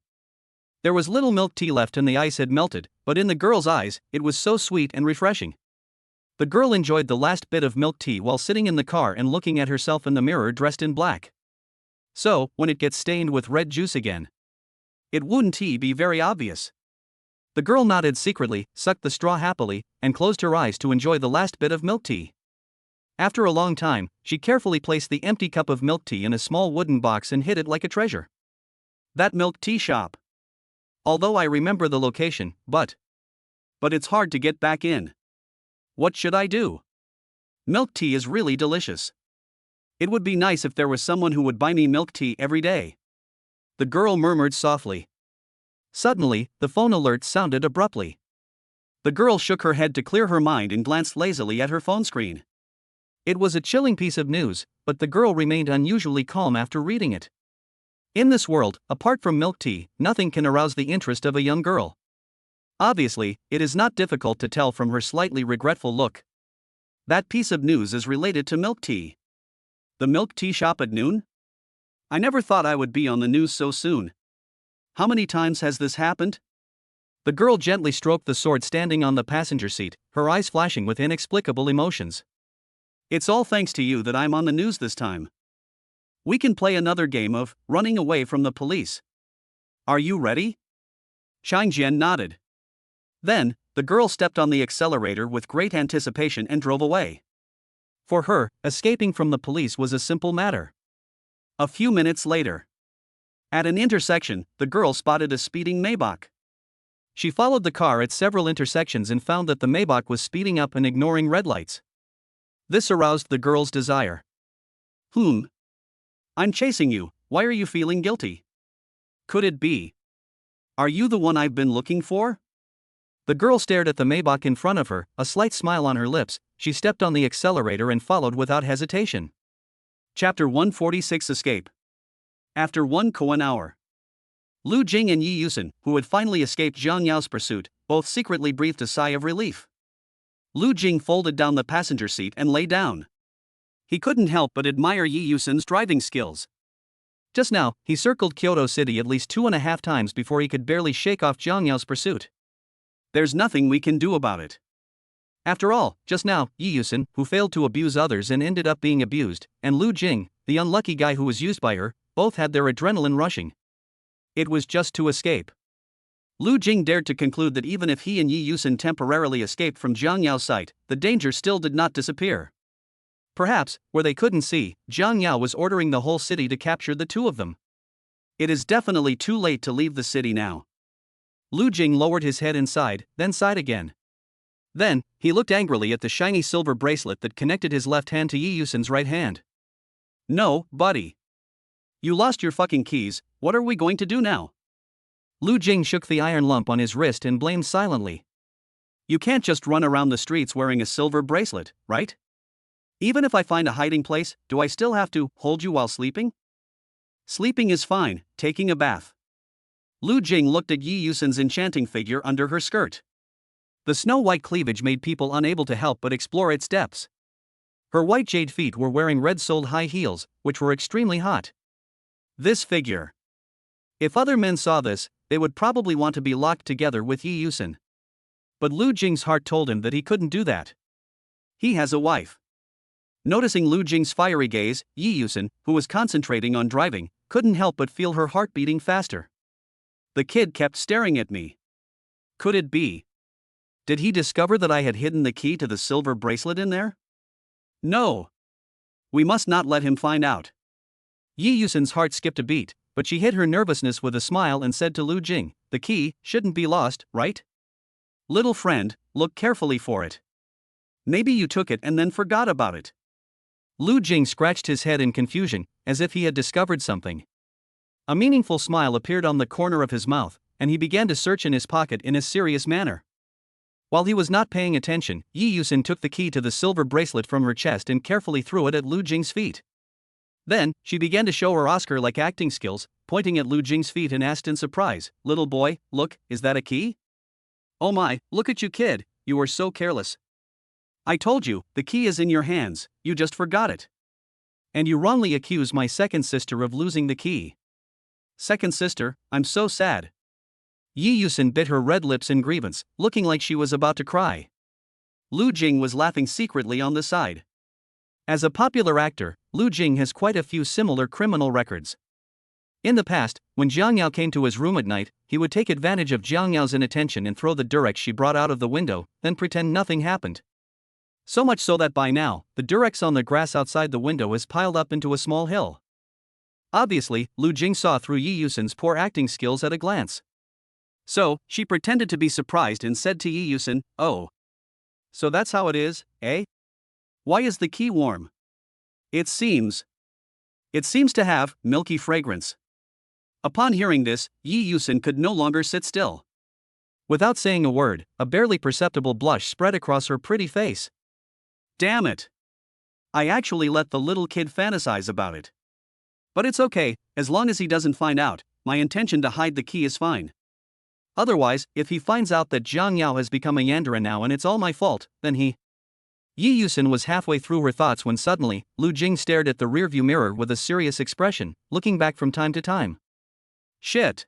There was little milk tea left and the ice had melted, but in the girl's eyes, it was so sweet and refreshing. The girl enjoyed the last bit of milk tea while sitting in the car and looking at herself in the mirror dressed in black. So, when it gets stained with red juice again, it wouldn't be very obvious. The girl nodded secretly, sucked the straw happily, and closed her eyes to enjoy the last bit of milk tea. After a long time, she carefully placed the empty cup of milk tea in a small wooden box and hid it like a treasure. That milk tea shop. Although I remember the location, but it's hard to get back in. What should I do? Milk tea is really delicious. It would be nice if there was someone who would buy me milk tea every day. The girl murmured softly. Suddenly, the phone alert sounded abruptly. The girl shook her head to clear her mind and glanced lazily at her phone screen. It was a chilling piece of news, but the girl remained unusually calm after reading it. In this world, apart from milk tea, nothing can arouse the interest of a young girl. Obviously, it is not difficult to tell from her slightly regretful look. That piece of news is related to milk tea. The milk tea shop at noon? I never thought I would be on the news so soon. How many times has this happened? The girl gently stroked the sword standing on the passenger seat, her eyes flashing with inexplicable emotions. It's all thanks to you that I'm on the news this time. We can play another game of running away from the police. Are you ready? Shangjian nodded. Then, the girl stepped on the accelerator with great anticipation and drove away. For her, escaping from the police was a simple matter. A few minutes later, at an intersection, the girl spotted a speeding Maybach. She followed the car at several intersections and found that the Maybach was speeding up and ignoring red lights. This aroused the girl's desire. I'm chasing you, why are you feeling guilty? Could it be? Are you the one I've been looking for? The girl stared at the Maybach in front of her, a slight smile on her lips. She stepped on the accelerator and followed without hesitation. Chapter 146 Escape. After one hour, Lu Jing and Yi Yusin, who had finally escaped Zhang Yao's pursuit, both secretly breathed a sigh of relief. Lu Jing folded down the passenger seat and lay down. He couldn't help but admire Yi Yusin's driving skills. Just now, he circled Kyoto City at least 2.5 times before he could barely shake off Zhang Yao's pursuit. There's nothing we can do about it. After all, just now, Yi Yusin, who failed to abuse others and ended up being abused, and Lu Jing, the unlucky guy who was used by her, both had their adrenaline rushing. It was just to escape. Lu Jing dared to conclude that even if he and Yi Yusin temporarily escaped from Zhang Yao's sight, the danger still did not disappear. Perhaps, where they couldn't see, Zhang Yao was ordering the whole city to capture the two of them. It is definitely too late to leave the city now. Lu Jing lowered his head and sighed, then sighed again. Then, he looked angrily at the shiny silver bracelet that connected his left hand to Yi Yusin's right hand. No, buddy. You lost your fucking keys, what are we going to do now? Lu Jing shook the iron lump on his wrist and blamed silently. You can't just run around the streets wearing a silver bracelet, right? Even if I find a hiding place, do I still have to hold you while sleeping? Sleeping is fine, taking a bath. Lu Jing looked at Yi Yusin's enchanting figure under her skirt. The snow-white cleavage made people unable to help but explore its depths. Her white jade feet were wearing red-soled high heels, which were extremely hot. This figure. If other men saw this, they would probably want to be locked together with Yi Yusin. But Lu Jing's heart told him that he couldn't do that. He has a wife. Noticing Lu Jing's fiery gaze, Yi Yusun, who was concentrating on driving, couldn't help but feel her heart beating faster. The kid kept staring at me. Could it be? Did he discover that I had hidden the key to the silver bracelet in there? No. We must not let him find out. Yi Yusun's heart skipped a beat, but she hid her nervousness with a smile and said to Lu Jing, "The key shouldn't be lost, right? Little friend, look carefully for it. Maybe you took it and then forgot about it." Lu Jing scratched his head in confusion, as if he had discovered something. A meaningful smile appeared on the corner of his mouth, and he began to search in his pocket in a serious manner. While he was not paying attention, Yi Yusun took the key to the silver bracelet from her chest and carefully threw it at Lu Jing's feet. Then, she began to show her Oscar-like acting skills, pointing at Lu Jing's feet and asked in surprise, "Little boy, look, is that a key?" "Oh my, look at you kid, you are so careless. I told you, the key is in your hands, you just forgot it. And you wrongly accuse my second sister of losing the key." "Second sister, I'm so sad." Yi Yusun bit her red lips in grievance, looking like she was about to cry. Lu Jing was laughing secretly on the side. As a popular actor, Lu Jing has quite a few similar criminal records. In the past, when Jiang Yao came to his room at night, he would take advantage of Jiang Yao's inattention and throw the Durex she brought out of the window, then pretend nothing happened. So much so that by now, the Durex on the grass outside the window is piled up into a small hill. Obviously, Lu Jing saw through Yi Yusun's poor acting skills at a glance. So, she pretended to be surprised and said to Yi Yusun, "Oh. So that's how it is, eh? Why is the key warm?" It seems to have milky fragrance." Upon hearing this, Yi Yusun could no longer sit still. Without saying a word, a barely perceptible blush spread across her pretty face. Damn it! I actually let the little kid fantasize about it. But it's okay, as long as he doesn't find out. My intention to hide the key is fine. Otherwise, if he finds out that Jiang Yao has become a yandere now and it's all my fault, then he... Yi Yusun was halfway through her thoughts when suddenly, Lu Jing stared at the rearview mirror with a serious expression, looking back from time to time. "Shit!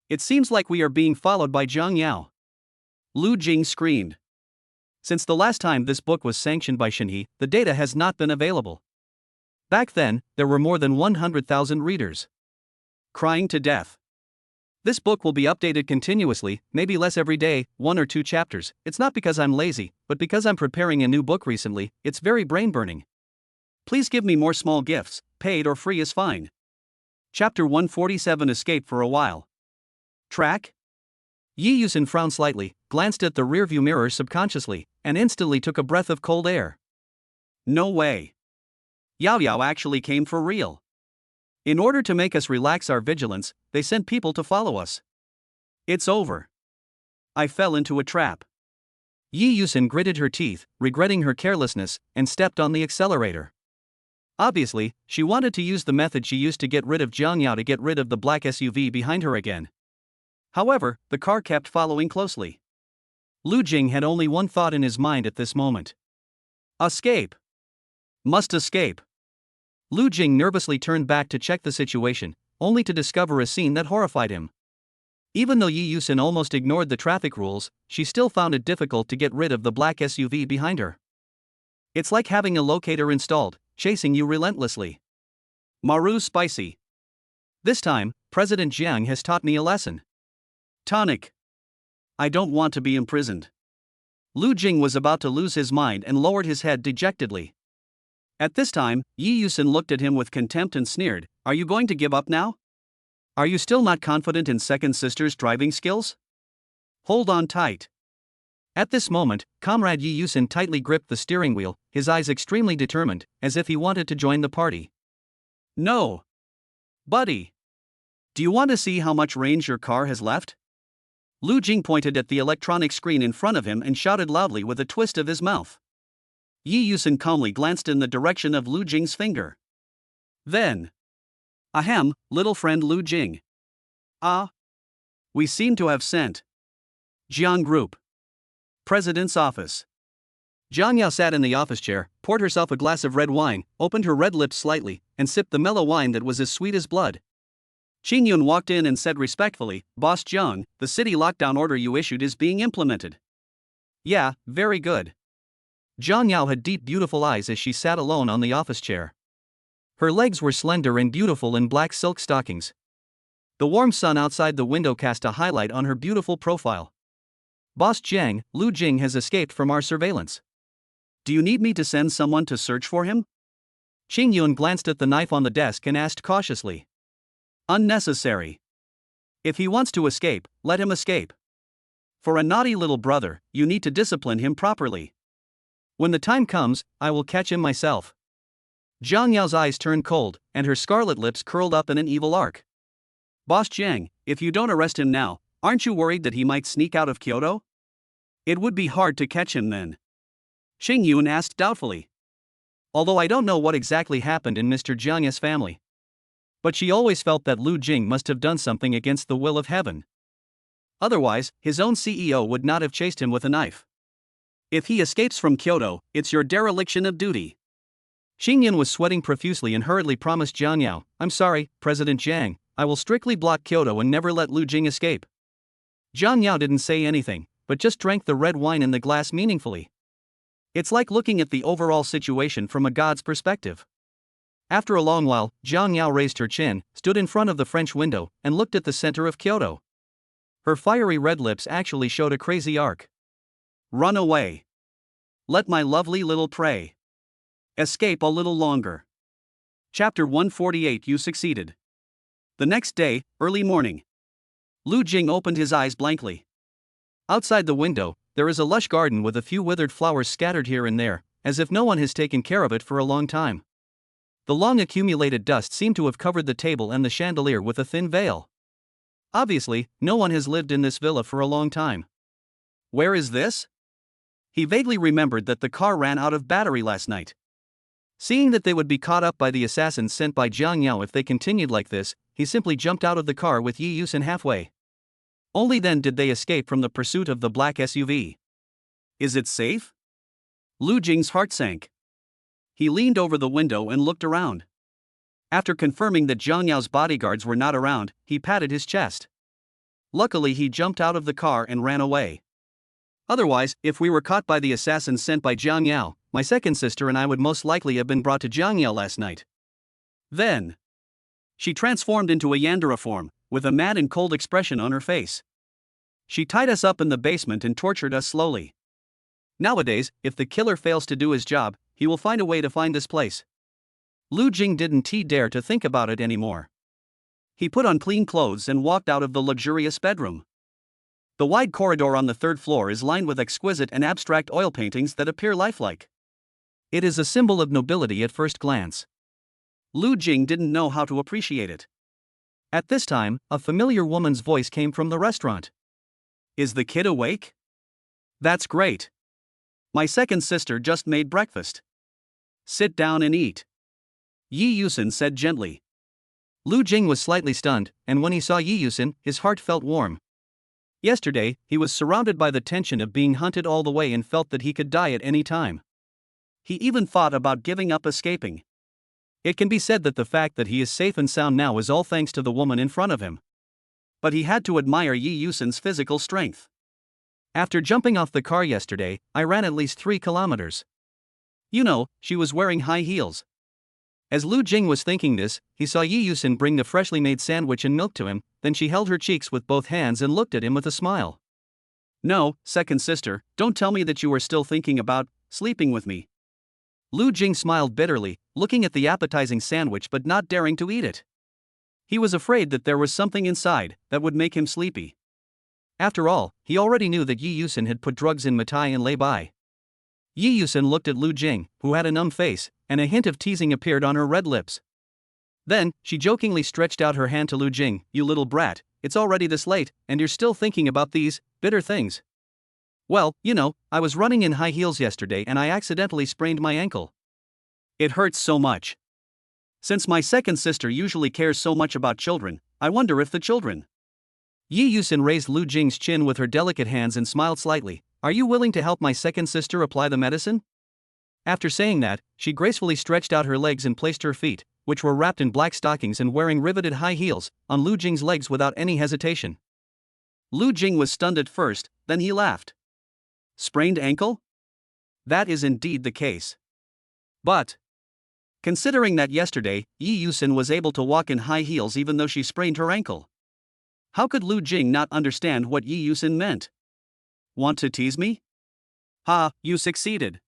It seems like we are being followed by Jiang Yao." Lu Jing screamed. Since the last time this book was sanctioned by Xinhe, the data has not been available. Back then, there were more than 100,000 readers. Crying to death. This book will be updated continuously, maybe less every day, 1 or 2 chapters. It's not because I'm lazy, but because I'm preparing a new book recently. It's very brain-burning. Please give me more small gifts, paid or free is fine. Chapter 147. Escape for a while. Track? Yi Yusun frowned slightly, glanced at the rearview mirror subconsciously, and instantly took a breath of cold air. No way. Yao Yao actually came for real. In order to make us relax our vigilance, they sent people to follow us. It's over. I fell into a trap. Yi Yusun gritted her teeth, regretting her carelessness, and stepped on the accelerator. Obviously, she wanted to use the method she used to get rid of Jiang Yao to get rid of the black SUV behind her again. However, the car kept following closely. Lu Jing had only one thought in his mind at this moment. Escape. Must escape. Lu Jing nervously turned back to check the situation, only to discover a scene that horrified him. Even though Yi Yusun almost ignored the traffic rules, she still found it difficult to get rid of the black SUV behind her. It's like having a locator installed, chasing you relentlessly. Maru spicy. This time, President Jiang has taught me a lesson. Tonic. I don't want to be imprisoned. Lu Jing was about to lose his mind and lowered his head dejectedly. At this time, Yi Yusun looked at him with contempt and sneered, "Are you going to give up now? Are you still not confident in second sister's driving skills? Hold on tight." At this moment, Comrade Yi Yusun tightly gripped the steering wheel, his eyes extremely determined, as if he wanted to join the party. No. Buddy. Do you want to see how much range your car has left? Lu Jing pointed at the electronic screen in front of him and shouted loudly with a twist of his mouth. Yi Yusun calmly glanced in the direction of Lu Jing's finger. Then. Ahem, little friend Lu Jing. Ah. We seem to have sent. Jiang Group. President's office. Jiang Yao sat in the office chair, poured herself a glass of red wine, opened her red lips slightly, and sipped the mellow wine that was as sweet as blood. Qing Yun walked in and said respectfully, "Boss Jiang, the city lockdown order you issued is being implemented." Yeah, very good. Jiang Yao had deep beautiful eyes as she sat alone on the office chair. Her legs were slender and beautiful in black silk stockings. The warm sun outside the window cast a highlight on her beautiful profile. Boss Jiang, Lu Jing has escaped from our surveillance. Do you need me to send someone to search for him? Qing Yun glanced at the knife on the desk and asked cautiously. Unnecessary. If he wants to escape, let him escape. For a naughty little brother, you need to discipline him properly. When the time comes, I will catch him myself. Jiang Yao's eyes turned cold, and her scarlet lips curled up in an evil arc. Boss Jiang, if you don't arrest him now, aren't you worried that he might sneak out of Kyoto? It would be hard to catch him then. Qing Yun asked doubtfully. Although I don't know what exactly happened in Mr. Jiang's family. But she always felt that Lu Jing must have done something against the will of heaven. Otherwise, his own CEO would not have chased him with a knife. If he escapes from Kyoto, it's your dereliction of duty. Qing Yun was sweating profusely and hurriedly promised Jiang Yao, I'm sorry, President Jiang, I will strictly block Kyoto and never let Lu Jing escape. Jiang Yao didn't say anything, but just drank the red wine in the glass meaningfully. It's like looking at the overall situation from a god's perspective. After a long while, Jiang Yao raised her chin, stood in front of the French window, and looked at the center of Kyoto. Her fiery red lips actually showed a crazy arc. Run away. Let my lovely little prey escape a little longer. Chapter 148. You succeeded. The next day, early morning. Lu Jing opened his eyes blankly. Outside the window, there is a lush garden with a few withered flowers scattered here and there, as if no one has taken care of it for a long time. The long accumulated dust seemed to have covered the table and the chandelier with a thin veil. Obviously, no one has lived in this villa for a long time. Where is this? He vaguely remembered that the car ran out of battery last night. Seeing that they would be caught up by the assassins sent by Jiang Yao if they continued like this, he simply jumped out of the car with Yi Yusin halfway. Only then did they escape from the pursuit of the black SUV. Is it safe? Lu Jing's heart sank. He leaned over the window and looked around. After confirming that Jiang Yao's bodyguards were not around, he patted his chest. Luckily, he jumped out of the car and ran away. Otherwise, if we were caught by the assassins sent by Jiang Yao, my second sister and I would most likely have been brought to Jiang Yao last night. Then, she transformed into a yandere form, with a mad and cold expression on her face. She tied us up in the basement and tortured us slowly. Nowadays, if the killer fails to do his job, he will find a way to find this place. Lu Jing didn't dare to think about it anymore. He put on clean clothes and walked out of the luxurious bedroom. The wide corridor on the third floor is lined with exquisite and abstract oil paintings that appear lifelike. It is a symbol of nobility at first glance. Lu Jing didn't know how to appreciate it. At this time, a familiar woman's voice came from the restaurant. Is the kid awake? That's great. My second sister just made breakfast. Sit down and eat. Yi Yusin said gently. Lu Jing was slightly stunned, and when he saw Yi Yusin, his heart felt warm. Yesterday, he was surrounded by the tension of being hunted all the way and felt that he could die at any time. He even thought about giving up escaping. It can be said that the fact that he is safe and sound now is all thanks to the woman in front of him. But he had to admire Yi Yusin's physical strength. After jumping off the car yesterday, I ran at least 3 kilometers. You know, she was wearing high heels. As Lu Jing was thinking this, he saw Yi Yusin bring the freshly made sandwich and milk to him, then she held her cheeks with both hands and looked at him with a smile. No, second sister, don't tell me that you are still thinking about sleeping with me. Lu Jing smiled bitterly, looking at the appetizing sandwich but not daring to eat it. He was afraid that there was something inside that would make him sleepy. After all, he already knew that Yi Yusin had put drugs in mitai and lay by. Yi Yusin looked at Lu Jing, who had a numb face, and a hint of teasing appeared on her red lips. Then, she jokingly stretched out her hand to Lu Jing. You little brat, it's already this late, and you're still thinking about these bitter things. Well, you know, I was running in high heels yesterday and I accidentally sprained my ankle. It hurts so much. Since my second sister usually cares so much about children, I wonder if the children. Yi Yusin raised Lu Jing's chin with her delicate hands and smiled slightly. Are you willing to help my second sister apply the medicine? After saying that, she gracefully stretched out her legs and placed her feet, which were wrapped in black stockings and wearing riveted high heels, on Lu Jing's legs without any hesitation. Lu Jing was stunned at first, then he laughed. Sprained ankle? That is indeed the case. But, considering that yesterday, Yi Yusin was able to walk in high heels even though she sprained her ankle, how could Lu Jing not understand what Yi Yusin meant? Want to tease me? Ha, you succeeded.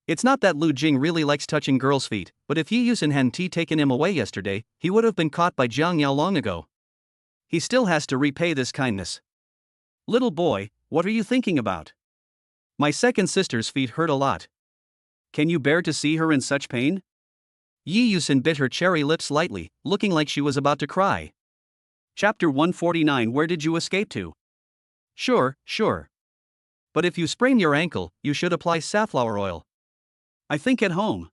It's not that Lu Jing really likes touching girls' feet, but if Yi Yusin hadn't taken him away yesterday, he would have been caught by Jiang Yao long ago. He still has to repay this kindness. Little boy, what are you thinking about? My second sister's feet hurt a lot. Can you bear to see her in such pain? Yi Yusin bit her cherry lips lightly, looking like she was about to cry. Chapter 149. Where did you escape to? Sure. But if you sprain your ankle, you should apply safflower oil. I think at home.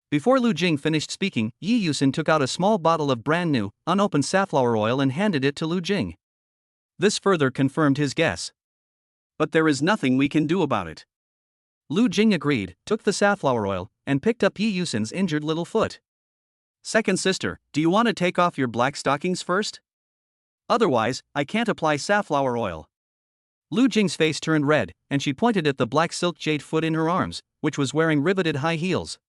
Before Lu Jing finished speaking, Yi Yusin took out a small bottle of brand new, unopened safflower oil and handed it to Lu Jing. This further confirmed his guess. But there is nothing we can do about it. Lu Jing agreed, took the safflower oil, and picked up Yi Yusin's injured little foot. Second sister, do you want to take off your black stockings first? Otherwise, I can't apply safflower oil. Lu Jing's face turned red, and she pointed at the black silk jade foot in her arms, which was wearing riveted high heels.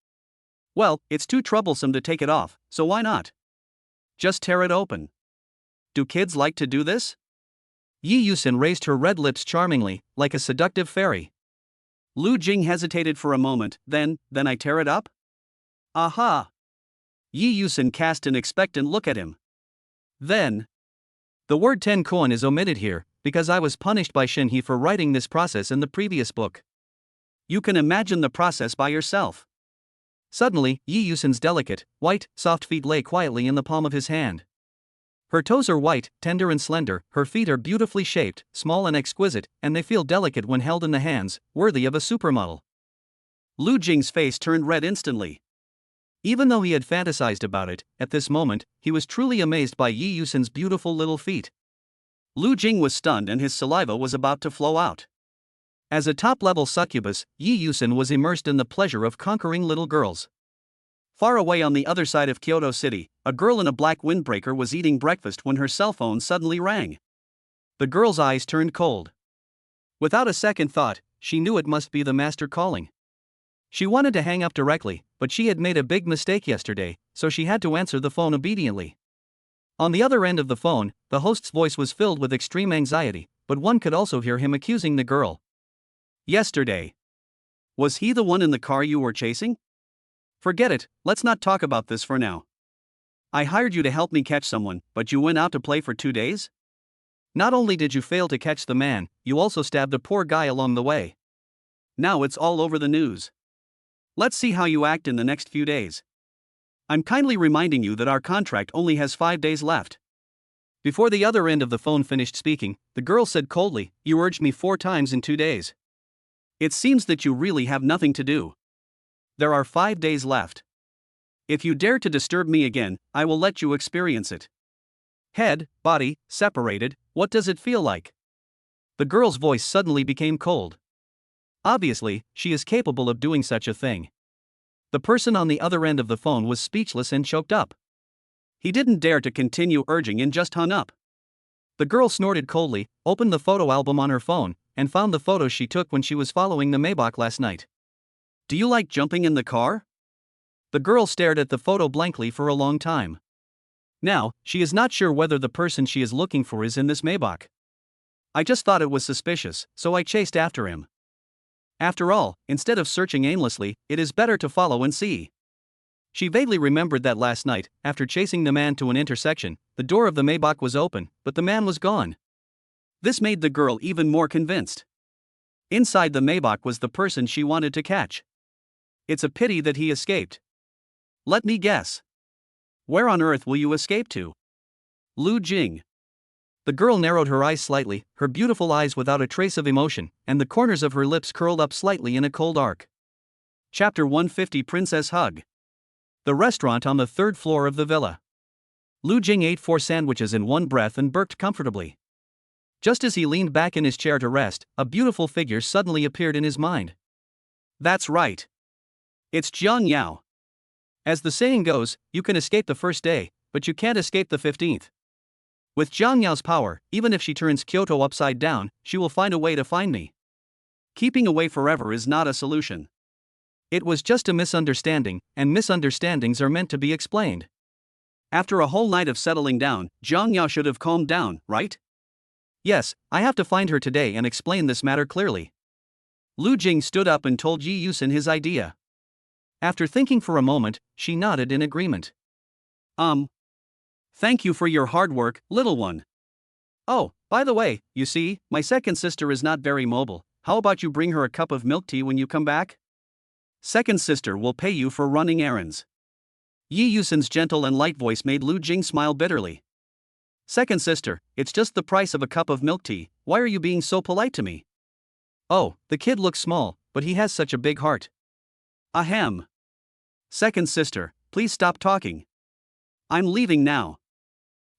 Well, it's too troublesome to take it off, so why not? Just tear it open. Do kids like to do this? Yi Yusin raised her red lips charmingly, like a seductive fairy. Lu Jing hesitated for a moment, then I tear it up? Aha! Yi Yusin cast an expectant look at him. Then. The word 10 koan is omitted here, because I was punished by Shinhee for writing this process in the previous book. You can imagine the process by yourself. Suddenly, Yi Yusin's delicate, white, soft feet lay quietly in the palm of his hand. Her toes are white, tender and slender, her feet are beautifully shaped, small and exquisite, and they feel delicate when held in the hands, worthy of a supermodel. Lu Jing's face turned red instantly. Even though he had fantasized about it, at this moment, he was truly amazed by Yi Yusin's beautiful little feet. Lu Jing was stunned and his saliva was about to flow out. As a top-level succubus, Yi Yusin was immersed in the pleasure of conquering little girls. Far away on the other side of Kyoto City, a girl in a black windbreaker was eating breakfast when her cell phone suddenly rang. The girl's eyes turned cold. Without a second thought, she knew it must be the master calling. She wanted to hang up directly, but she had made a big mistake yesterday, so she had to answer the phone obediently. On the other end of the phone, the host's voice was filled with extreme anxiety, but one could also hear him accusing the girl. Yesterday. Was he the one in the car you were chasing? Forget it, let's not talk about this for now. I hired you to help me catch someone, but you went out to play for 2 days? Not only did you fail to catch the man, you also stabbed a poor guy along the way. Now it's all over the news. Let's see how you act in the next few days. I'm kindly reminding you that our contract only has 5 days left. Before the other end of the phone finished speaking, the girl said coldly, You urged me 4 times in 2 days. It seems that you really have nothing to do. There are 5 days left. If you dare to disturb me again, I will let you experience it. Head, body, separated, what does it feel like? The girl's voice suddenly became cold. Obviously, she is capable of doing such a thing. The person on the other end of the phone was speechless and choked up. He didn't dare to continue urging and just hung up. The girl snorted coldly, opened the photo album on her phone, and found the photos she took when she was following the Maybach last night. Do you like jumping in the car? The girl stared at the photo blankly for a long time. Now, she is not sure whether the person she is looking for is in this Maybach. I just thought it was suspicious, so I chased after him. After all, instead of searching aimlessly, it is better to follow and see. She vaguely remembered that last night, after chasing the man to an intersection, the door of the Maybach was open, but the man was gone. This made the girl even more convinced. Inside the Maybach was the person she wanted to catch. It's a pity that he escaped. Let me guess. Where on earth will you escape to? Lu Jing. The girl narrowed her eyes slightly, her beautiful eyes without a trace of emotion, and the corners of her lips curled up slightly in a cold arc. Chapter 150. Princess Hug. The restaurant on the 3rd floor of the villa. Lu Jing ate 4 sandwiches in one breath and burped comfortably. Just as he leaned back in his chair to rest, a beautiful figure suddenly appeared in his mind. That's right. It's Jiang Yao. As the saying goes, you can escape the first day, but you can't escape the 15th. With Jiang Yao's power, even if she turns Kyoto upside down, she will find a way to find me. Keeping away forever is not a solution. It was just a misunderstanding, and misunderstandings are meant to be explained. After a whole night of settling down, Jiang Yao should have calmed down, right? Yes, I have to find her today and explain this matter clearly. Lu Jing stood up and told Yi Yusin his idea. After thinking for a moment, she nodded in agreement. Thank you for your hard work, little one. Oh, by the way, you see, my second sister is not very mobile. How about you bring her a cup of milk tea when you come back? Second sister will pay you for running errands. Yi Yusin's gentle and light voice made Lu Jing smile bitterly. Second sister, it's just the price of a cup of milk tea, why are you being so polite to me? Oh, the kid looks small, but he has such a big heart. Ahem. Second sister, please stop talking. I'm leaving now.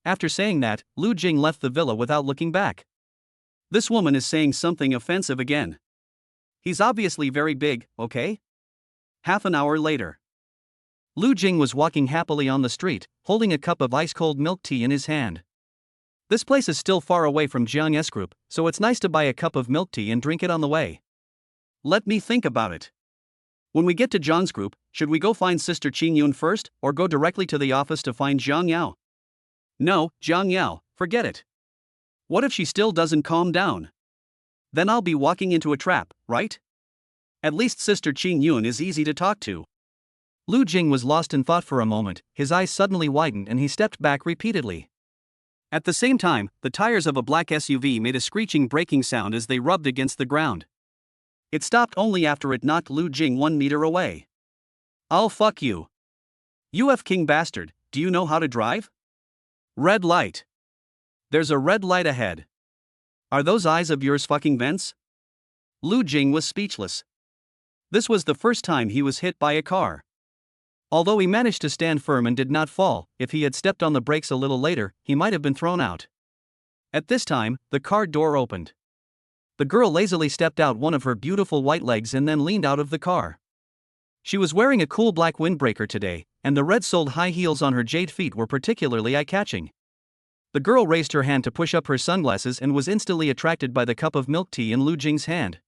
After saying that, Lu Jing left the villa without looking back. This woman is saying something offensive again. He's obviously very big, okay? Half an hour later. Lu Jing was walking happily on the street, holding a cup of ice-cold milk tea in his hand. This place is still far away from Jiang S Group, so it's nice to buy a cup of milk tea and drink it on the way. Let me think about it. When we get to Jiang's group, should we go find Sister Qing Yun first, or go directly to the office to find Jiang Yao? No, Jiang Yao, forget it. What if she still doesn't calm down? Then I'll be walking into a trap, right? At least Sister Qing Yun is easy to talk to. Lu Jing was lost in thought for a moment, his eyes suddenly widened and he stepped back repeatedly. At the same time, the tires of a black SUV made a screeching braking sound as they rubbed against the ground. It stopped only after it knocked Lu Jing 1 meter away. I'll fuck you. You King bastard, do you know how to drive? Red light. There's a red light ahead. Are those eyes of yours fucking vents? Lu Jing was speechless. This was the first time he was hit by a car. Although he managed to stand firm and did not fall, if he had stepped on the brakes a little later, he might have been thrown out. At this time, the car door opened. The girl lazily stepped out one of her beautiful white legs and then leaned out of the car. She was wearing a cool black windbreaker today, and the red-soled high heels on her jade feet were particularly eye-catching. The girl raised her hand to push up her sunglasses and was instantly attracted by the cup of milk tea in Lu Jing's hand.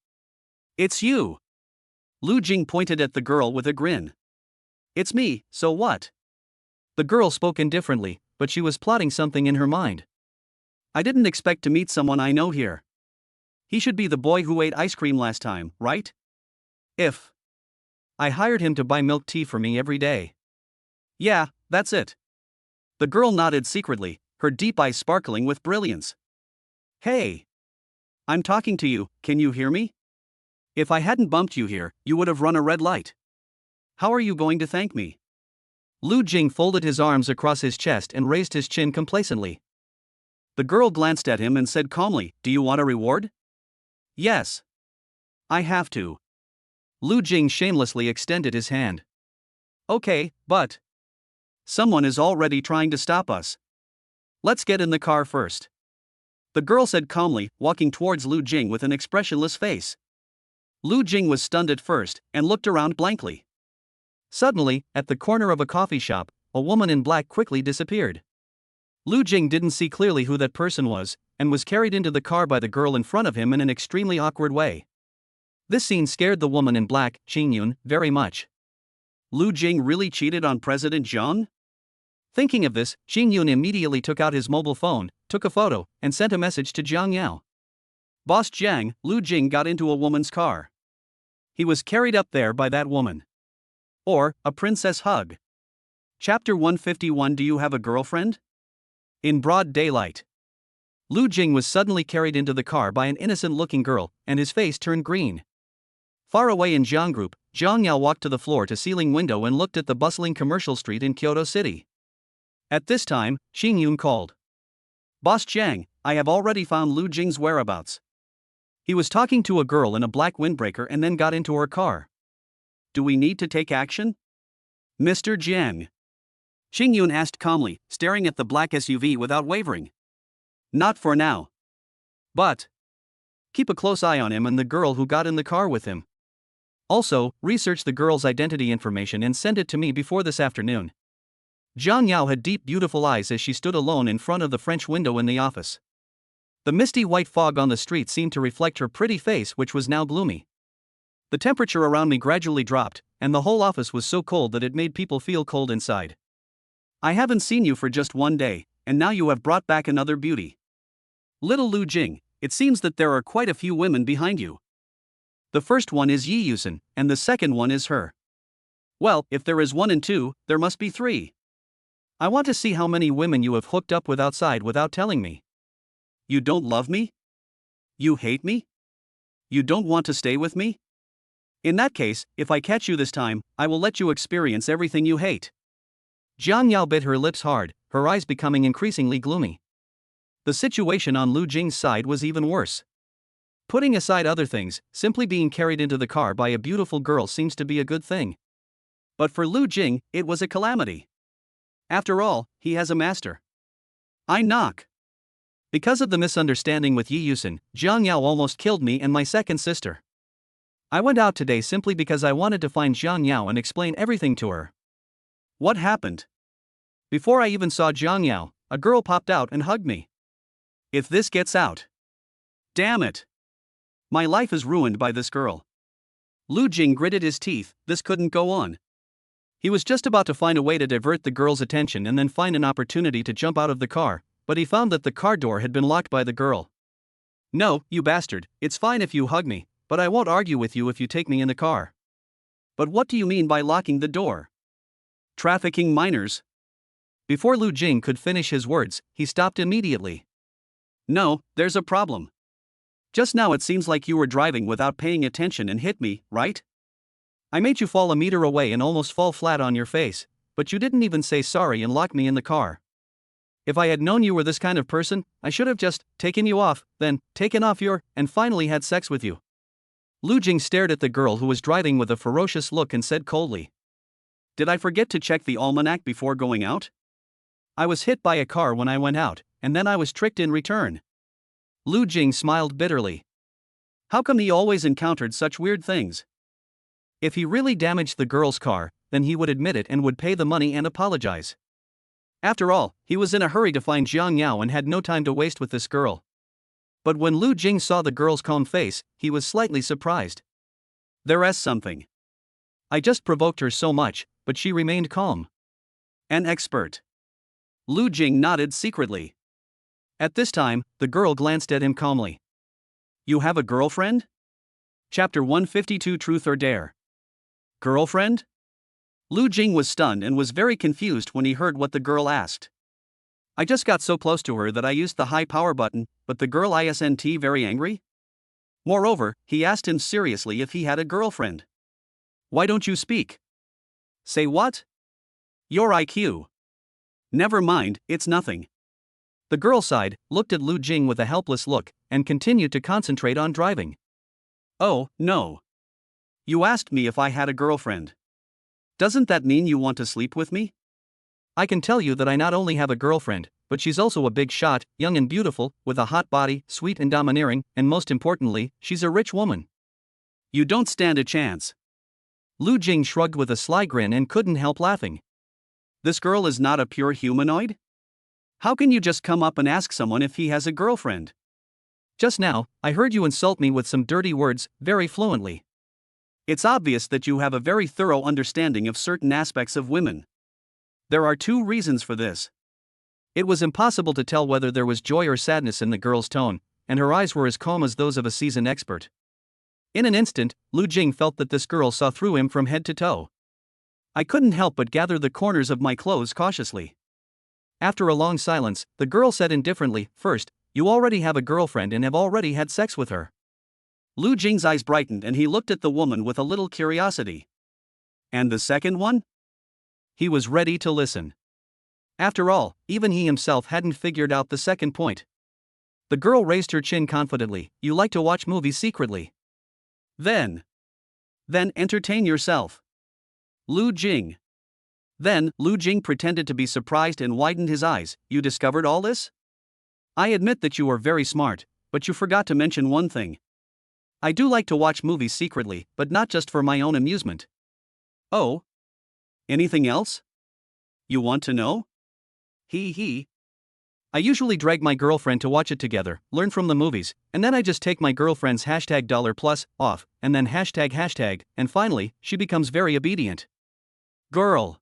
It's you! Lu Jing pointed at the girl with a grin. It's me, so what? The girl spoke indifferently, but she was plotting something in her mind. I didn't expect to meet someone I know here. He should be the boy who ate ice cream last time, right? If. I hired him to buy milk tea for me every day. Yeah, that's it. The girl nodded secretly, her deep eyes sparkling with brilliance. Hey! I'm talking to you, can you hear me? If I hadn't bumped you here, you would have run a red light. How are you going to thank me? Lu Jing folded his arms across his chest and raised his chin complacently. The girl glanced at him and said calmly, Do you want a reward? Yes. I have to. Lu Jing shamelessly extended his hand. Okay, but someone is already trying to stop us. Let's get in the car first. The girl said calmly, walking towards Lu Jing with an expressionless face. Lu Jing was stunned at first, and looked around blankly. Suddenly, at the corner of a coffee shop, a woman in black quickly disappeared. Lu Jing didn't see clearly who that person was, and was carried into the car by the girl in front of him in an extremely awkward way. This scene scared the woman in black, Qing Yun, very much. Lu Jing really cheated on President Zhang? Thinking of this, Qing Yun immediately took out his mobile phone, took a photo, and sent a message to Jiang Yao. Boss Jiang, Lu Jing got into a woman's car. He was carried up there by that woman. Or, a princess hug. Chapter 151 Do you have a girlfriend? In broad daylight. Lu Jing was suddenly carried into the car by an innocent-looking girl, and his face turned green. Far away in Jiang Group, Jiang Yao walked to the floor-to-ceiling window and looked at the bustling commercial street in Kyoto City. At this time, Qing Yun called. Boss Jiang, I have already found Lu Jing's whereabouts. He was talking to a girl in a black windbreaker and then got into her car. Do we need to take action? Mr. Jiang. Qing Yun asked calmly, staring at the black SUV without wavering. Not for now. But keep a close eye on him and the girl who got in the car with him. Also, research the girl's identity information and send it to me before this afternoon. Jiang Yao had deep beautiful eyes as she stood alone in front of the French window in the office. The misty white fog on the street seemed to reflect her pretty face, which was now gloomy. The temperature around me gradually dropped, and the whole office was so cold that it made people feel cold inside. I haven't seen you for just one day, and now you have brought back another beauty. Little Lu Jing, it seems that there are quite a few women behind you. The first one is Yi Yusen, and the second one is her. Well, if there is 1 and 2, there must be 3. I want to see how many women you have hooked up with outside without telling me. You don't love me? You hate me? You don't want to stay with me? In that case, if I catch you this time, I will let you experience everything you hate. Jiang Yao bit her lips hard, her eyes becoming increasingly gloomy. The situation on Lu Jing's side was even worse. Putting aside other things, simply being carried into the car by a beautiful girl seems to be a good thing. But for Lu Jing, it was a calamity. After all, he has a master. I knock. Because of the misunderstanding with Yi Yusen, Jiang Yao almost killed me and my second sister. I went out today simply because I wanted to find Jiang Yao and explain everything to her. What happened? Before I even saw Jiang Yao, a girl popped out and hugged me. If this gets out. Damn it. My life is ruined by this girl. Lu Jing gritted his teeth, this couldn't go on. He was just about to find a way to divert the girl's attention and then find an opportunity to jump out of the car, but he found that the car door had been locked by the girl. No, you bastard, it's fine if you hug me, but I won't argue with you if you take me in the car. But what do you mean by locking the door? Trafficking minors? Before Lu Jing could finish his words, he stopped immediately. No, there's a problem. Just now it seems like you were driving without paying attention and hit me, right? I made you fall a meter away and almost fall flat on your face, but you didn't even say sorry and lock me in the car. If I had known you were this kind of person, I should have just taken you off, then taken off your, and finally had sex with you. Lu Jing stared at the girl who was driving with a ferocious look and said coldly. Did I forget to check the almanac before going out? I was hit by a car when I went out, and then I was tricked in return. Lu Jing smiled bitterly. How come he always encountered such weird things? If he really damaged the girl's car, then he would admit it and would pay the money and apologize. After all, he was in a hurry to find Jiang Yao and had no time to waste with this girl. But when Lu Jing saw the girl's calm face, he was slightly surprised. There's something. I just provoked her so much, but she remained calm. An expert. Lu Jing nodded secretly. At this time, the girl glanced at him calmly. You have a girlfriend? Chapter 152 Truth or Dare. Girlfriend? Lu Jing was stunned and was very confused when he heard what the girl asked. I just got so close to her that I used the high power button, but the girl isn't very angry? Moreover, he asked him seriously if he had a girlfriend. Why don't you speak? Say what? Your IQ. Never mind, it's nothing. The girl sighed, looked at Lu Jing with a helpless look, and continued to concentrate on driving. Oh, no. You asked me if I had a girlfriend. Doesn't that mean you want to sleep with me? I can tell you that I not only have a girlfriend, but she's also a big shot, young and beautiful, with a hot body, sweet and domineering, and most importantly, she's a rich woman. You don't stand a chance. Lu Jing shrugged with a sly grin and couldn't help laughing. This girl is not a pure humanoid? How can you just come up and ask someone if he has a girlfriend? Just now, I heard you insult me with some dirty words, very fluently. It's obvious that you have a very thorough understanding of certain aspects of women. There are 2 reasons for this. It was impossible to tell whether there was joy or sadness in the girl's tone, and her eyes were as calm as those of a seasoned expert. In an instant, Lu Jing felt that this girl saw through him from head to toe. I couldn't help but gather the corners of my clothes cautiously. After a long silence, the girl said indifferently, First, you already have a girlfriend and have already had sex with her. Lu Jing's eyes brightened and he looked at the woman with a little curiosity. And the second one? He was ready to listen. After all, even he himself hadn't figured out the second point. The girl raised her chin confidently. You like to watch movies secretly. Then entertain yourself. Lu Jing. Then, Lu Jing pretended to be surprised and widened his eyes. You discovered all this? I admit that you are very smart, but you forgot to mention one thing. I do like to watch movies secretly, but not just for my own amusement. Oh? Anything else? You want to know? He. I usually drag my girlfriend to watch it together, learn from the movies, and then I just take my girlfriend's hashtag dollar plus off, and then hashtag, and finally, she becomes very obedient. Girl.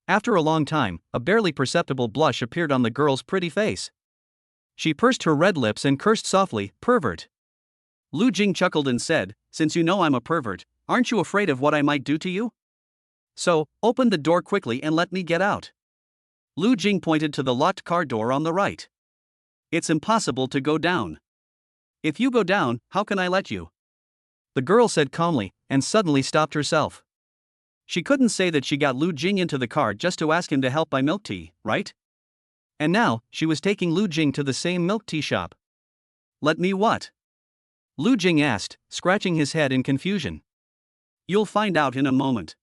After a long time, a barely perceptible blush appeared on the girl's pretty face. She pursed her red lips and cursed softly, pervert. Lu Jing chuckled and said, "Since you know I'm a pervert, aren't you afraid of what I might do to you? So, open the door quickly and let me get out." Lu Jing pointed to the locked car door on the right. "It's impossible to go down. If you go down, how can I let you?" The girl said calmly, and suddenly stopped herself. She couldn't say that she got Lu Jing into the car just to ask him to help buy milk tea, right? And now, she was taking Lu Jing to the same milk tea shop. "Let me what?" Lu Jing asked, scratching his head in confusion. "You'll find out in a moment."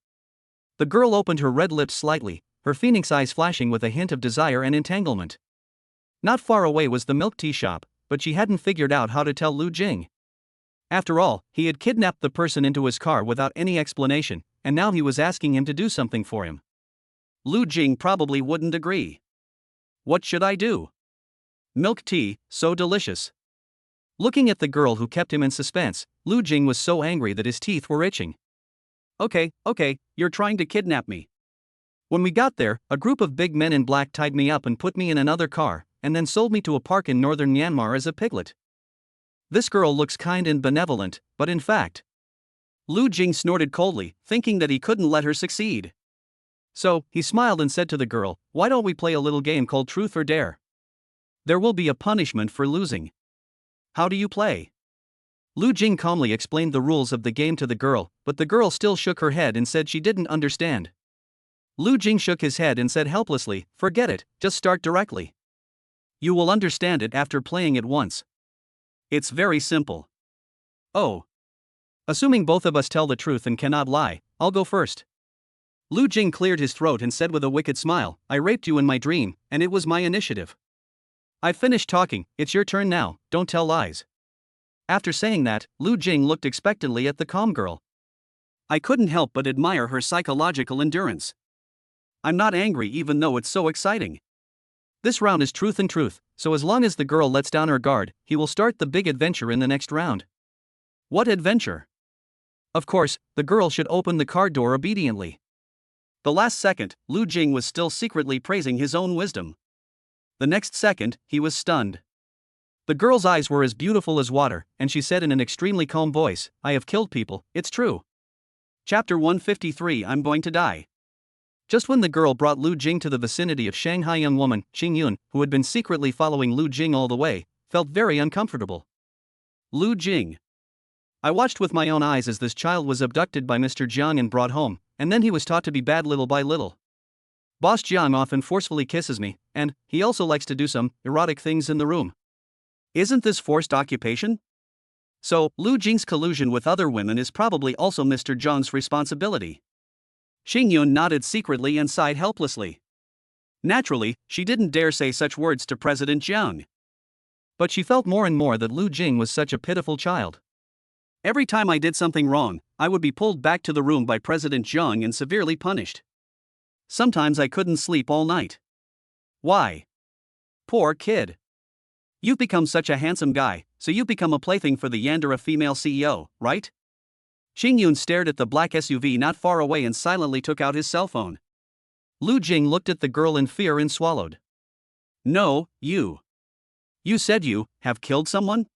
The girl opened her red lips slightly, her phoenix eyes flashing with a hint of desire and entanglement. Not far away was the milk tea shop, but she hadn't figured out how to tell Lu Jing. After all, he had kidnapped the person into his car without any explanation, and now he was asking him to do something for him. Lu Jing probably wouldn't agree. What should I do? Milk tea, so delicious. Looking at the girl who kept him in suspense, Lu Jing was so angry that his teeth were itching. Okay, you're trying to kidnap me. When we got there, a group of big men in black tied me up and put me in another car, and then sold me to a park in northern Myanmar as a piglet. This girl looks kind and benevolent, but in fact... Lu Jing snorted coldly, thinking that he couldn't let her succeed. So, he smiled and said to the girl, "Why don't we play a little game called Truth or Dare? There will be a punishment for losing. How do you play?" Lu Jing calmly explained the rules of the game to the girl, but the girl still shook her head and said she didn't understand. Lu Jing shook his head and said helplessly, "Forget it, just start directly. You will understand it after playing it once. It's very simple." "Oh. Assuming both of us tell the truth and cannot lie, I'll go first." Lu Jing cleared his throat and said with a wicked smile, "I raped you in my dream, and it was my initiative. I've finished talking, it's your turn now, don't tell lies." After saying that, Lu Jing looked expectantly at the calm girl. I couldn't help but admire her psychological endurance. I'm not angry even though it's so exciting. This round is truth and truth, so as long as the girl lets down her guard, he will start the big adventure in the next round. What adventure? Of course, the girl should open the car door obediently. The last second, Lu Jing was still secretly praising his own wisdom. The next second, he was stunned. The girl's eyes were as beautiful as water, and she said in an extremely calm voice, "I have killed people, it's true. Chapter 153, I'm going to die." Just when the girl brought Lu Jing to the vicinity of Shanghai, young woman, Qing Yun, who had been secretly following Lu Jing all the way, felt very uncomfortable. Lu Jing. I watched with my own eyes as this child was abducted by Mr. Jiang and brought home, and then he was taught to be bad little by little. Boss Jiang often forcefully kisses me, and he also likes to do some erotic things in the room. Isn't this forced occupation? So, Lu Jing's collusion with other women is probably also Mr. Jiang's responsibility. Qing Yun nodded secretly and sighed helplessly. Naturally, she didn't dare say such words to President Jiang. But she felt more and more that Lu Jing was such a pitiful child. Every time I did something wrong, I would be pulled back to the room by President Jiang and severely punished. Sometimes I couldn't sleep all night. Why? Poor kid. You've become such a handsome guy, so you've become a plaything for the yandere female CEO, right? Qing Yun stared at the black SUV not far away and silently took out his cell phone. Lu Jing looked at the girl in fear and swallowed. No, you. You said you have killed someone?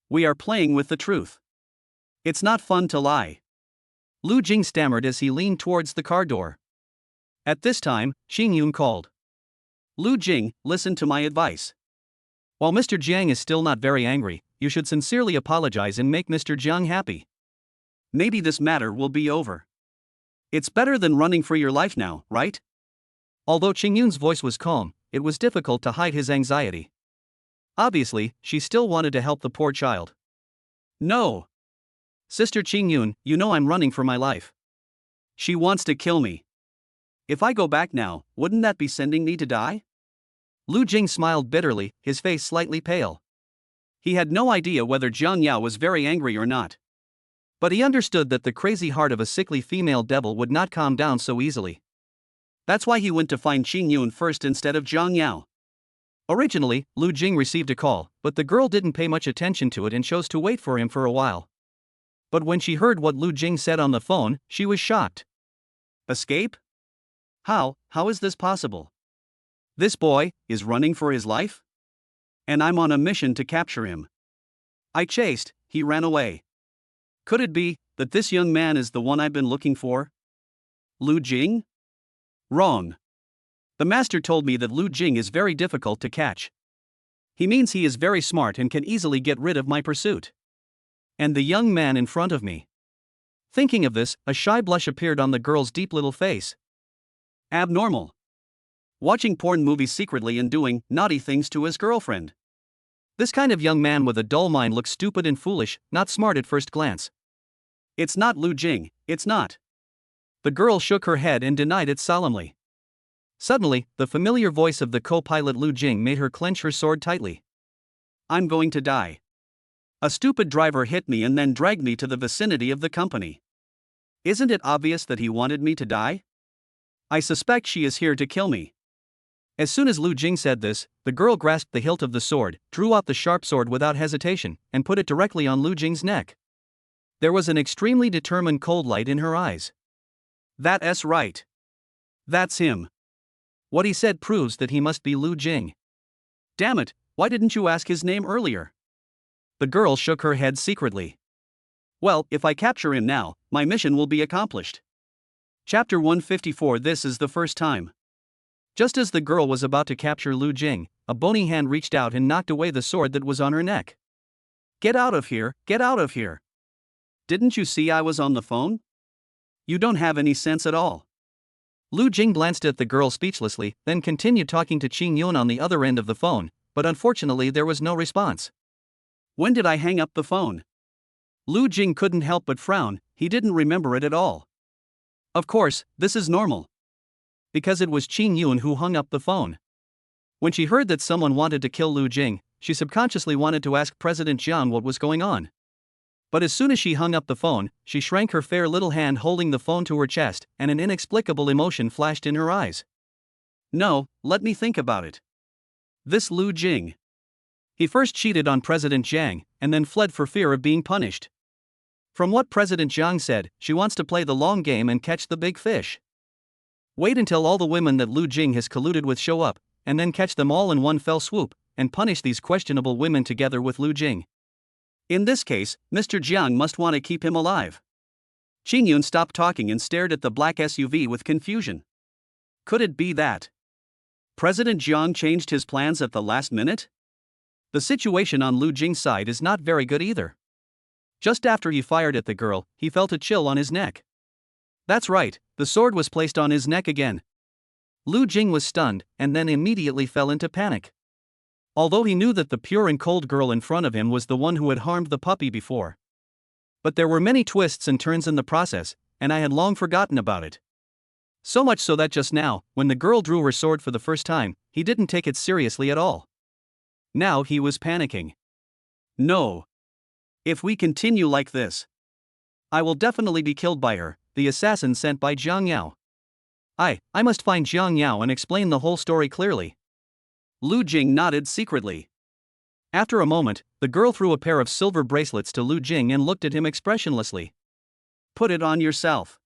We are playing with the truth. It's not fun to lie. Lu Jing stammered as he leaned towards the car door. At this time, Qing Yun called. Lu Jing, listen to my advice. While Mr. Jiang is still not very angry, you should sincerely apologize and make Mr. Jiang happy. Maybe this matter will be over. It's better than running for your life now, right? Although Qing Yun's voice was calm, it was difficult to hide his anxiety. Obviously, she still wanted to help the poor child. No. Sister Qing Yun, you know I'm running for my life. She wants to kill me. If I go back now, wouldn't that be sending me to die? Lu Jing smiled bitterly, his face slightly pale. He had no idea whether Jiang Yao was very angry or not. But he understood that the crazy heart of a sickly female devil would not calm down so easily. That's why he went to find Qing Yun first instead of Jiang Yao. Originally, Lu Jing received a call, but the girl didn't pay much attention to it and chose to wait for him for a while. But when she heard what Lu Jing said on the phone, she was shocked. Escape? How is this possible? This boy is running for his life? And I'm on a mission to capture him. I chased, he ran away. Could it be that this young man is the one I've been looking for? Lu Jing? Wrong. The master told me that Lu Jing is very difficult to catch. He means he is very smart and can easily get rid of my pursuit. And the young man in front of me. Thinking of this, a shy blush appeared on the girl's deep little face. Abnormal. Watching porn movies secretly and doing naughty things to his girlfriend. This kind of young man with a dull mind looks stupid and foolish, not smart at first glance. It's not Lu Jing, it's not. The girl shook her head and denied it solemnly. Suddenly, the familiar voice of the co-pilot Lu Jing made her clench her sword tightly. I'm going to die. A stupid driver hit me and then dragged me to the vicinity of the company. Isn't it obvious that he wanted me to die? I suspect she is here to kill me. As soon as Lu Jing said this, the girl grasped the hilt of the sword, drew out the sharp sword without hesitation, and put it directly on Lu Jing's neck. There was an extremely determined cold light in her eyes. That's right. That's him. What he said proves that he must be Lu Jing. Damn it, why didn't you ask his name earlier? The girl shook her head secretly. Well, if I capture him now, my mission will be accomplished. Chapter 154. This is the first time. Just as the girl was about to capture Lu Jing, a bony hand reached out and knocked away the sword that was on her neck. Get out of here, get out of here. Didn't you see I was on the phone? You don't have any sense at all. Lu Jing glanced at the girl speechlessly, then continued talking to Qing Yun on the other end of the phone, but unfortunately there was no response. When did I hang up the phone? Lu Jing couldn't help but frown, he didn't remember it at all. Of course, this is normal. Because it was Qing Yun who hung up the phone. When she heard that someone wanted to kill Lu Jing, she subconsciously wanted to ask President Jiang what was going on. But as soon as she hung up the phone, she shrank her fair little hand holding the phone to her chest, and an inexplicable emotion flashed in her eyes. No, let me think about it. This Lu Jing. He first cheated on President Jiang, and then fled for fear of being punished. From what President Jiang said, she wants to play the long game and catch the big fish. Wait until all the women that Lu Jing has colluded with show up, and then catch them all in one fell swoop, and punish these questionable women together with Lu Jing. In this case, Mr. Jiang must want to keep him alive. Qing Yun stopped talking and stared at the black SUV with confusion. Could it be that President Jiang changed his plans at the last minute? The situation on Lu Jing's side is not very good either. Just after he fired at the girl, he felt a chill on his neck. That's right, the sword was placed on his neck again. Lu Jing was stunned, and then immediately fell into panic. Although he knew that the pure and cold girl in front of him was the one who had harmed the puppy before. But there were many twists and turns in the process, and I had long forgotten about it. So much so that just now, when the girl drew her sword for the first time, he didn't take it seriously at all. Now he was panicking. No. If we continue like this, I will definitely be killed by her, the assassin sent by Jiang Yao. I must find Jiang Yao and explain the whole story clearly. Lu Jing nodded secretly. After a moment, the girl threw a pair of silver bracelets to Lu Jing and looked at him expressionlessly. Put it on yourself.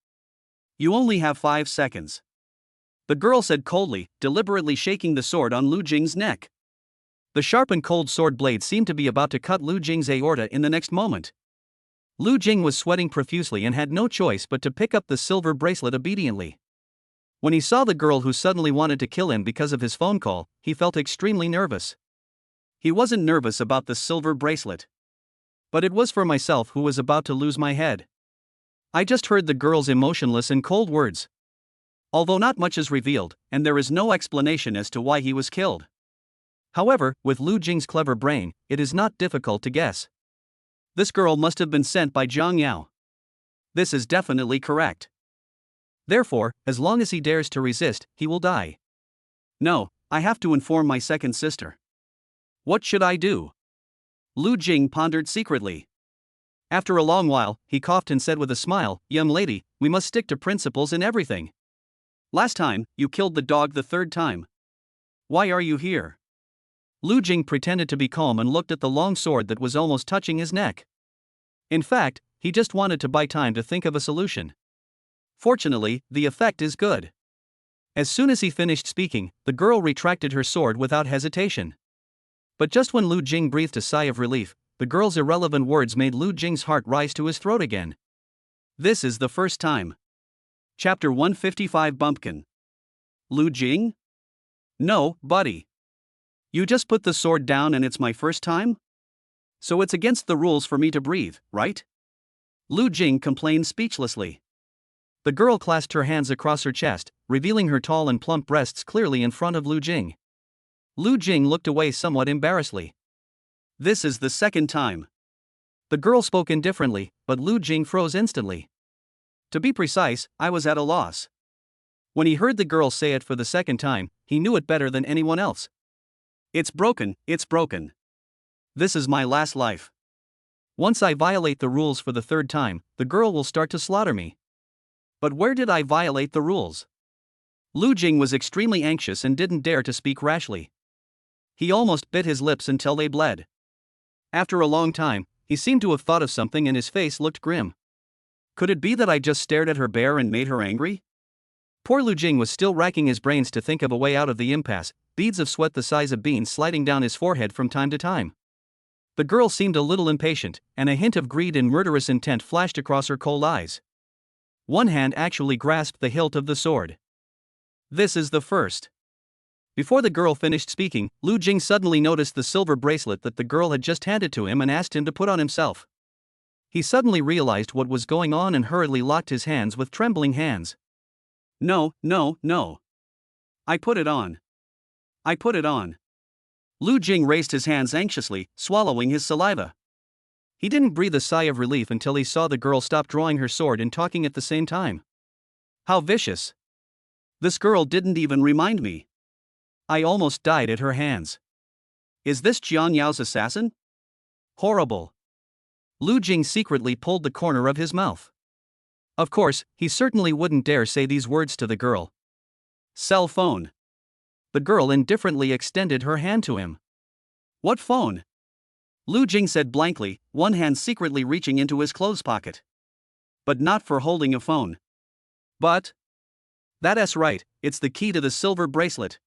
You only have 5 seconds. The girl said coldly, deliberately shaking the sword on Lu Jing's neck. The sharp and cold sword blade seemed to be about to cut Lu Jing's aorta in the next moment. Lu Jing was sweating profusely and had no choice but to pick up the silver bracelet obediently. When he saw the girl who suddenly wanted to kill him because of his phone call, he felt extremely nervous. He wasn't nervous about the silver bracelet. But it was for myself who was about to lose my head. I just heard the girl's emotionless and cold words. Although not much is revealed, and there is no explanation as to why he was killed. However, with Lu Jing's clever brain, it is not difficult to guess. This girl must have been sent by Jiang Yao. This is definitely correct. Therefore, as long as he dares to resist, he will die. No, I have to inform my second sister. What should I do? Lu Jing pondered secretly. After a long while, he coughed and said with a smile, Young lady, we must stick to principles in everything. Last time, you killed the dog the 3rd time. Why are you here? Lu Jing pretended to be calm and looked at the long sword that was almost touching his neck. In fact, he just wanted to buy time to think of a solution. Fortunately, the effect is good. As soon as he finished speaking, the girl retracted her sword without hesitation. But just when Lu Jing breathed a sigh of relief, the girl's irrelevant words made Lu Jing's heart rise to his throat again. This is the first time. Chapter 155 Bumpkin. Lu Jing? No, buddy. You just put the sword down and it's my first time? So it's against the rules for me to breathe, right? Lu Jing complained speechlessly. The girl clasped her hands across her chest, revealing her tall and plump breasts clearly in front of Lu Jing. Lu Jing looked away somewhat embarrassedly. This is the second time. The girl spoke indifferently, but Lu Jing froze instantly. To be precise, I was at a loss. When he heard the girl say it for the second time, he knew it better than anyone else. It's broken, it's broken. This is my last life. Once I violate the rules for the third time, the girl will start to slaughter me. But where did I violate the rules? Lu Jing was extremely anxious and didn't dare to speak rashly. He almost bit his lips until they bled. After a long time, he seemed to have thought of something and his face looked grim. Could it be that I just stared at her bare and made her angry? Poor Lu Jing was still racking his brains to think of a way out of the impasse, beads of sweat the size of beans sliding down his forehead from time to time. The girl seemed a little impatient, and a hint of greed and murderous intent flashed across her cold eyes. One hand actually grasped the hilt of the sword. This is the first. Before the girl finished speaking, Lu Jing suddenly noticed the silver bracelet that the girl had just handed to him and asked him to put on himself. He suddenly realized what was going on and hurriedly locked his hands with trembling hands. No, no, no. I put it on. I put it on. Lu Jing raised his hands anxiously, swallowing his saliva. He didn't breathe a sigh of relief until he saw the girl stop drawing her sword and talking at the same time. How vicious. This girl didn't even remind me. I almost died at her hands. Is this Jiang Yao's assassin? Horrible. Lu Jing secretly pulled the corner of his mouth. Of course, he certainly wouldn't dare say these words to the girl. Cell phone. The girl indifferently extended her hand to him. What phone? Lu Jing said blankly, one hand secretly reaching into his clothes pocket. But not for holding a phone. But? That's right, it's the key to the silver bracelet.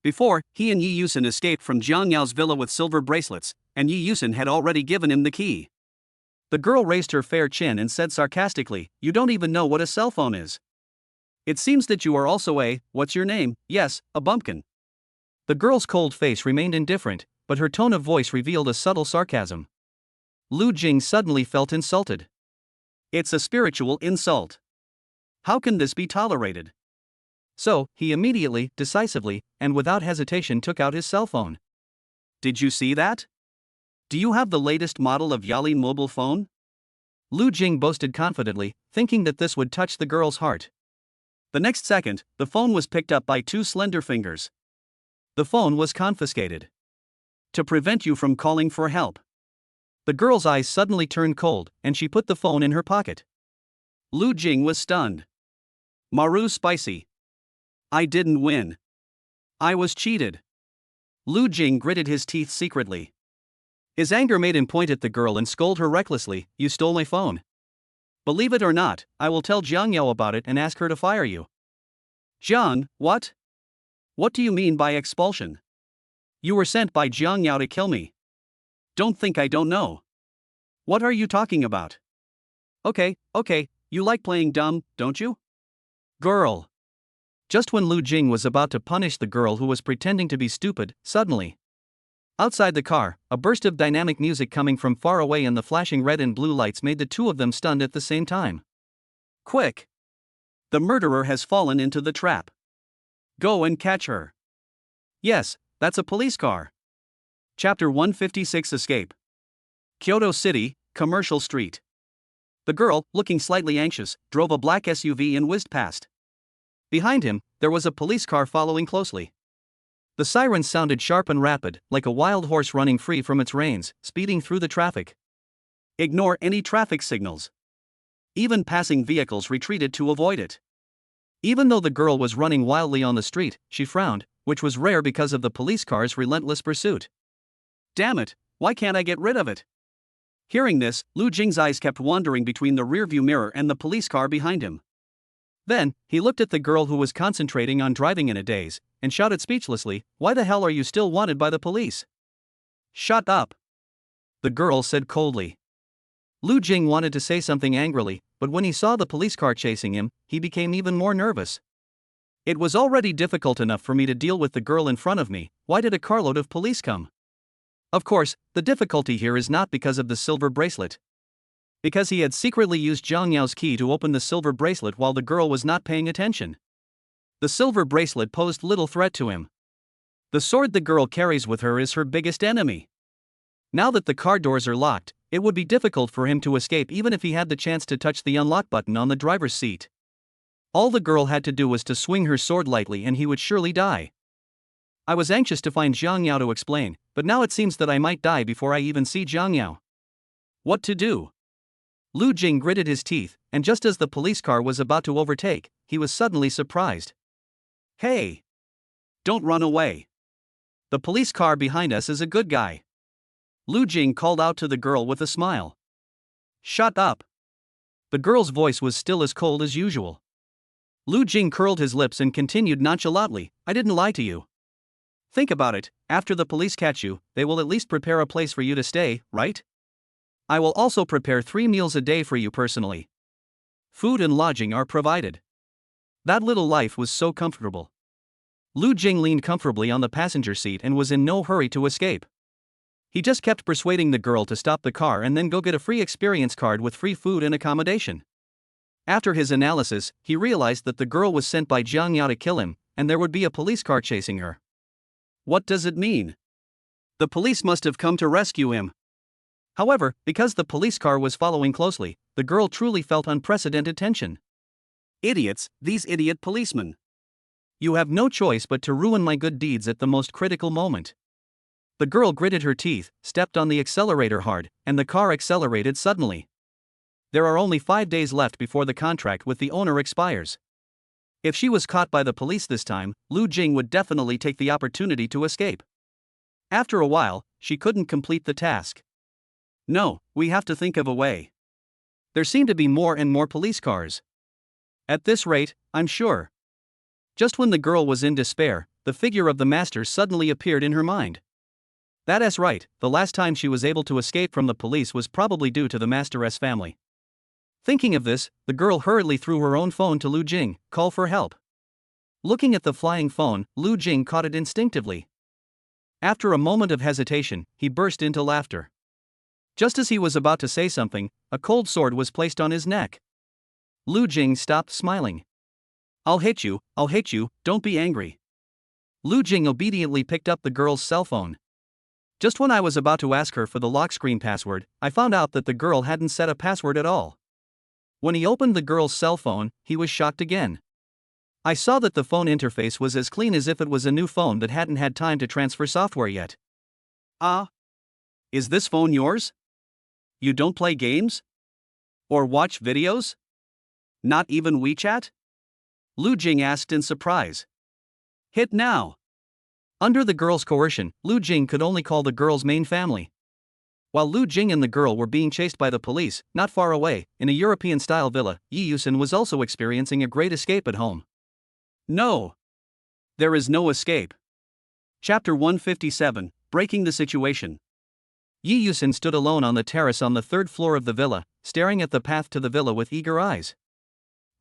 Before, he and Yi Yusin escaped from Jiang Yao's villa with silver bracelets, and Yi Yusin had already given him the key. The girl raised her fair chin and said sarcastically, "You don't even know what a cell phone is. It seems that you are also what's your name, yes, a bumpkin." The girl's cold face remained indifferent, but her tone of voice revealed a subtle sarcasm. Lu Jing suddenly felt insulted. It's a spiritual insult. How can this be tolerated? So, he immediately, decisively, and without hesitation took out his cell phone. Did you see that? Do you have the latest model of Yalin mobile phone? Lu Jing boasted confidently, thinking that this would touch the girl's heart. The next second, the phone was picked up by two slender fingers. The phone was confiscated. To prevent you from calling for help. The girl's eyes suddenly turned cold, and she put the phone in her pocket. Lu Jing was stunned. Maru spicy. I didn't win. I was cheated. Lu Jing gritted his teeth secretly. His anger made him point at the girl and scold her recklessly, "You stole my phone. Believe it or not, I will tell Jiang Yao about it and ask her to fire you." Jiang, what? What do you mean by expulsion? You were sent by Jiang Yao to kill me. Don't think I don't know. What are you talking about? Okay, you like playing dumb, don't you? Girl. Just when Lu Jing was about to punish the girl who was pretending to be stupid, suddenly. Outside the car, a burst of dynamic music coming from far away and the flashing red and blue lights made the two of them stunned at the same time. Quick! The murderer has fallen into the trap. Go and catch her. Yes, that's a police car. Chapter 156 Escape. Kyoto City, Commercial Street. The girl, looking slightly anxious, drove a black SUV and whizzed past. Behind him, there was a police car following closely. The sirens sounded sharp and rapid, like a wild horse running free from its reins, speeding through the traffic. Ignore any traffic signals. Even passing vehicles retreated to avoid it. Even though the girl was running wildly on the street, she frowned, which was rare because of the police car's relentless pursuit. Damn it, why can't I get rid of it? Hearing this, Lu Jing's eyes kept wandering between the rearview mirror and the police car behind him. Then, he looked at the girl who was concentrating on driving in a daze, and shouted speechlessly, "Why the hell are you still wanted by the police?" "Shut up," the girl said coldly. Lu Jing wanted to say something angrily, but when he saw the police car chasing him, he became even more nervous. It was already difficult enough for me to deal with the girl in front of me, why did a carload of police come? Of course, the difficulty here is not because of the silver bracelet. Because he had secretly used Zhang Yao's key to open the silver bracelet while the girl was not paying attention. The silver bracelet posed little threat to him. The sword the girl carries with her is her biggest enemy. Now that the car doors are locked, it would be difficult for him to escape even if he had the chance to touch the unlock button on the driver's seat. All the girl had to do was to swing her sword lightly and he would surely die. I was anxious to find Zhang Yao to explain, but now it seems that I might die before I even see Zhang Yao. What to do? Lu Jing gritted his teeth, and just as the police car was about to overtake, he was suddenly surprised. "Hey! Don't run away. The police car behind us is a good guy." Lu Jing called out to the girl with a smile. "Shut up." The girl's voice was still as cold as usual. Lu Jing curled his lips and continued nonchalantly, "I didn't lie to you. Think about it, after the police catch you, they will at least prepare a place for you to stay, right? I will also prepare 3 meals a day for you personally. Food and lodging are provided." That little life was so comfortable. Lu Jing leaned comfortably on the passenger seat and was in no hurry to escape. He just kept persuading the girl to stop the car and then go get a free experience card with free food and accommodation. After his analysis, he realized that the girl was sent by Zhang Yao to kill him, and there would be a police car chasing her. What does it mean? The police must have come to rescue him. However, because the police car was following closely, the girl truly felt unprecedented tension. Idiots, these idiot policemen. You have no choice but to ruin my good deeds at the most critical moment. The girl gritted her teeth, stepped on the accelerator hard, and the car accelerated suddenly. There are only 5 days left before the contract with the owner expires. If she was caught by the police this time, Lu Jing would definitely take the opportunity to escape. After a while, she couldn't complete the task. No, we have to think of a way. There seem to be more and more police cars. At this rate, I'm sure. Just when the girl was in despair, the figure of the master suddenly appeared in her mind. That's right, the last time she was able to escape from the police was probably due to the master's family. Thinking of this, the girl hurriedly threw her own phone to Lu Jing, call for help. Looking at the flying phone, Lu Jing caught it instinctively. After a moment of hesitation, he burst into laughter. Just as he was about to say something, a cold sword was placed on his neck. Lu Jing stopped smiling. I'll hit you, don't be angry." Lu Jing obediently picked up the girl's cell phone. Just when I was about to ask her for the lock screen password, I found out that the girl hadn't set a password at all. When he opened the girl's cell phone, he was shocked again. I saw that the phone interface was as clean as if it was a new phone that hadn't had time to transfer software yet. Is this phone yours? You don't play games? Or watch videos? Not even WeChat? Lu Jing asked in surprise. Hit now. Under the girl's coercion, Lu Jing could only call the girl's main family. While Lu Jing and the girl were being chased by the police, not far away, in a European-style villa, Yi Yusen was also experiencing a great escape at home. No. There is no escape. Chapter 157, Breaking the Situation. Yi Yusen stood alone on the terrace on the 3rd floor of the villa, staring at the path to the villa with eager eyes.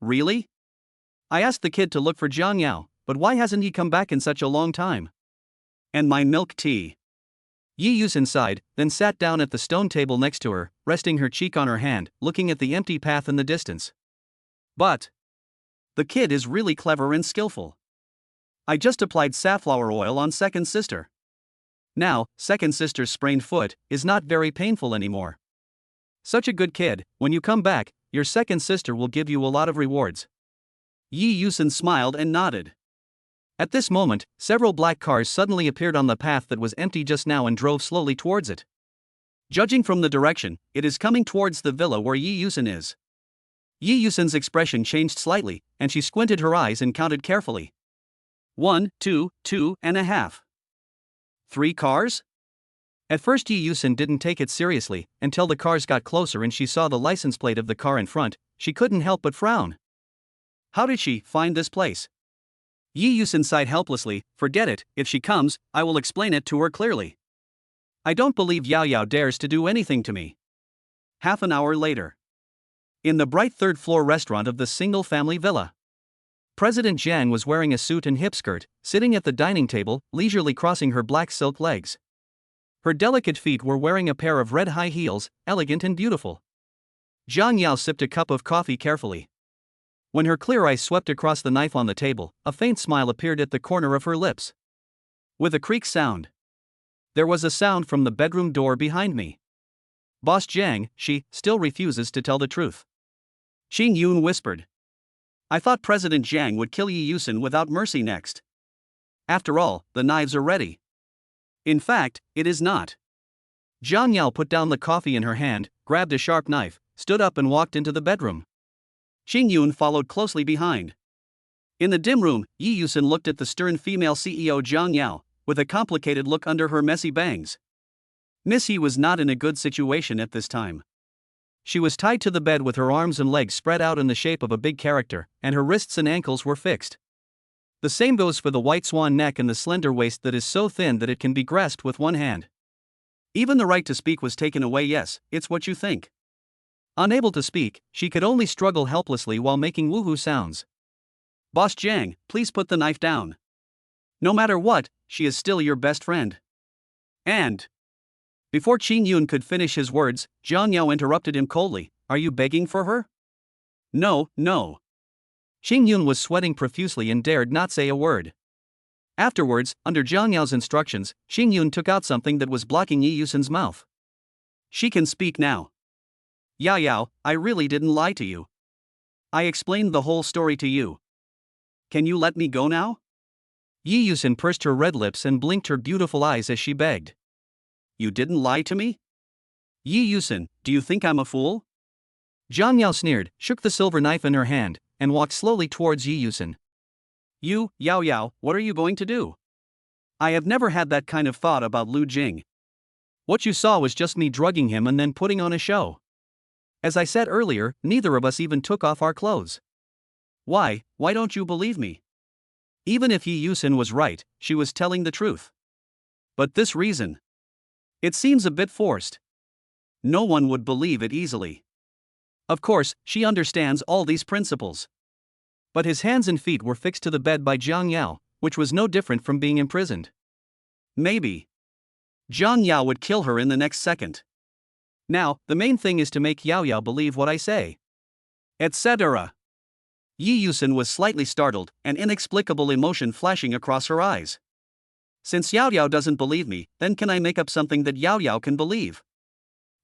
Really? I asked the kid to look for Zhang Yao, but why hasn't he come back in such a long time? And my milk tea. Yi Yusen sighed, then sat down at the stone table next to her, resting her cheek on her hand, looking at the empty path in the distance. But the kid is really clever and skillful. I just applied safflower oil on second sister. Now, second sister's sprained foot is not very painful anymore. Such a good kid, when you come back, your second sister will give you a lot of rewards. Yi Yusen smiled and nodded. At this moment, several black cars suddenly appeared on the path that was empty just now and drove slowly towards it. Judging from the direction, it is coming towards the villa where Yi Yusen is. Yi Yusen's expression changed slightly, and she squinted her eyes and counted carefully. 1, 2, 2.5. 3 cars? At first Yi Yusin didn't take it seriously, until the cars got closer and she saw the license plate of the car in front. She couldn't help but frown. How did she find this place? Yi Yusin sighed helplessly. Forget it, if she comes, I will explain it to her clearly. I don't believe Yao Yao dares to do anything to me. Half an hour later. In the bright third-floor restaurant of the single-family villa. President Jiang was wearing a suit and hip skirt, sitting at the dining table, leisurely crossing her black silk legs. Her delicate feet were wearing a pair of red high heels, elegant and beautiful. Zhang Yao sipped a cup of coffee carefully. When her clear eyes swept across the knife on the table, a faint smile appeared at the corner of her lips. With a creak sound. There was a sound from the bedroom door behind me. Boss Jiang, she still refuses to tell the truth. Qing Yun whispered. I thought President Jiang would kill Yi Yusin without mercy next. After all, the knives are ready. In fact, it is not. Zhang Yao put down the coffee in her hand, grabbed a sharp knife, stood up and walked into the bedroom. Qing Yun followed closely behind. In the dim room, Yi Yusin looked at the stern female CEO Zhang Yao, with a complicated look under her messy bangs. Miss Yi was not in a good situation at this time. She was tied to the bed with her arms and legs spread out in the shape of a big character, and her wrists and ankles were fixed. The same goes for the white swan neck and the slender waist that is so thin that it can be grasped with one hand. Even the right to speak was taken away. Yes, it's what you think. Unable to speak, she could only struggle helplessly while making woohoo sounds. Boss Jiang, please put the knife down. No matter what, she is still your best friend. And... Before Qing Yun could finish his words, Zhang Yao interrupted him coldly. Are you begging for her? No, no. Qing Yun was sweating profusely and dared not say a word. Afterwards, under Zhang Yao's instructions, Qing Yun took out something that was blocking Yi Yusin's mouth. She can speak now. Yao Yao, I really didn't lie to you. I explained the whole story to you. Can you let me go now? Yi Yusin pursed her red lips and blinked her beautiful eyes as she begged. You didn't lie to me? Yi Yusin, do you think I'm a fool? Zhang Yao sneered, shook the silver knife in her hand, and walked slowly towards Yi Yusin. You, Yao Yao, what are you going to do? I have never had that kind of thought about Lu Jing. What you saw was just me drugging him and then putting on a show. As I said earlier, neither of us even took off our clothes. Why don't you believe me? Even if Yi Yusin was right, she was telling the truth. But this reason. It seems a bit forced. No one would believe it easily. Of course, she understands all these principles. But his hands and feet were fixed to the bed by Zhang Yao, which was no different from being imprisoned. Maybe Zhang Yao would kill her in the next second. Now, the main thing is to make Yao Yao believe what I say. Etc. Yi Yusin was slightly startled, an inexplicable emotion flashing across her eyes. Since Yao Yao doesn't believe me, then can I make up something that Yao Yao can believe?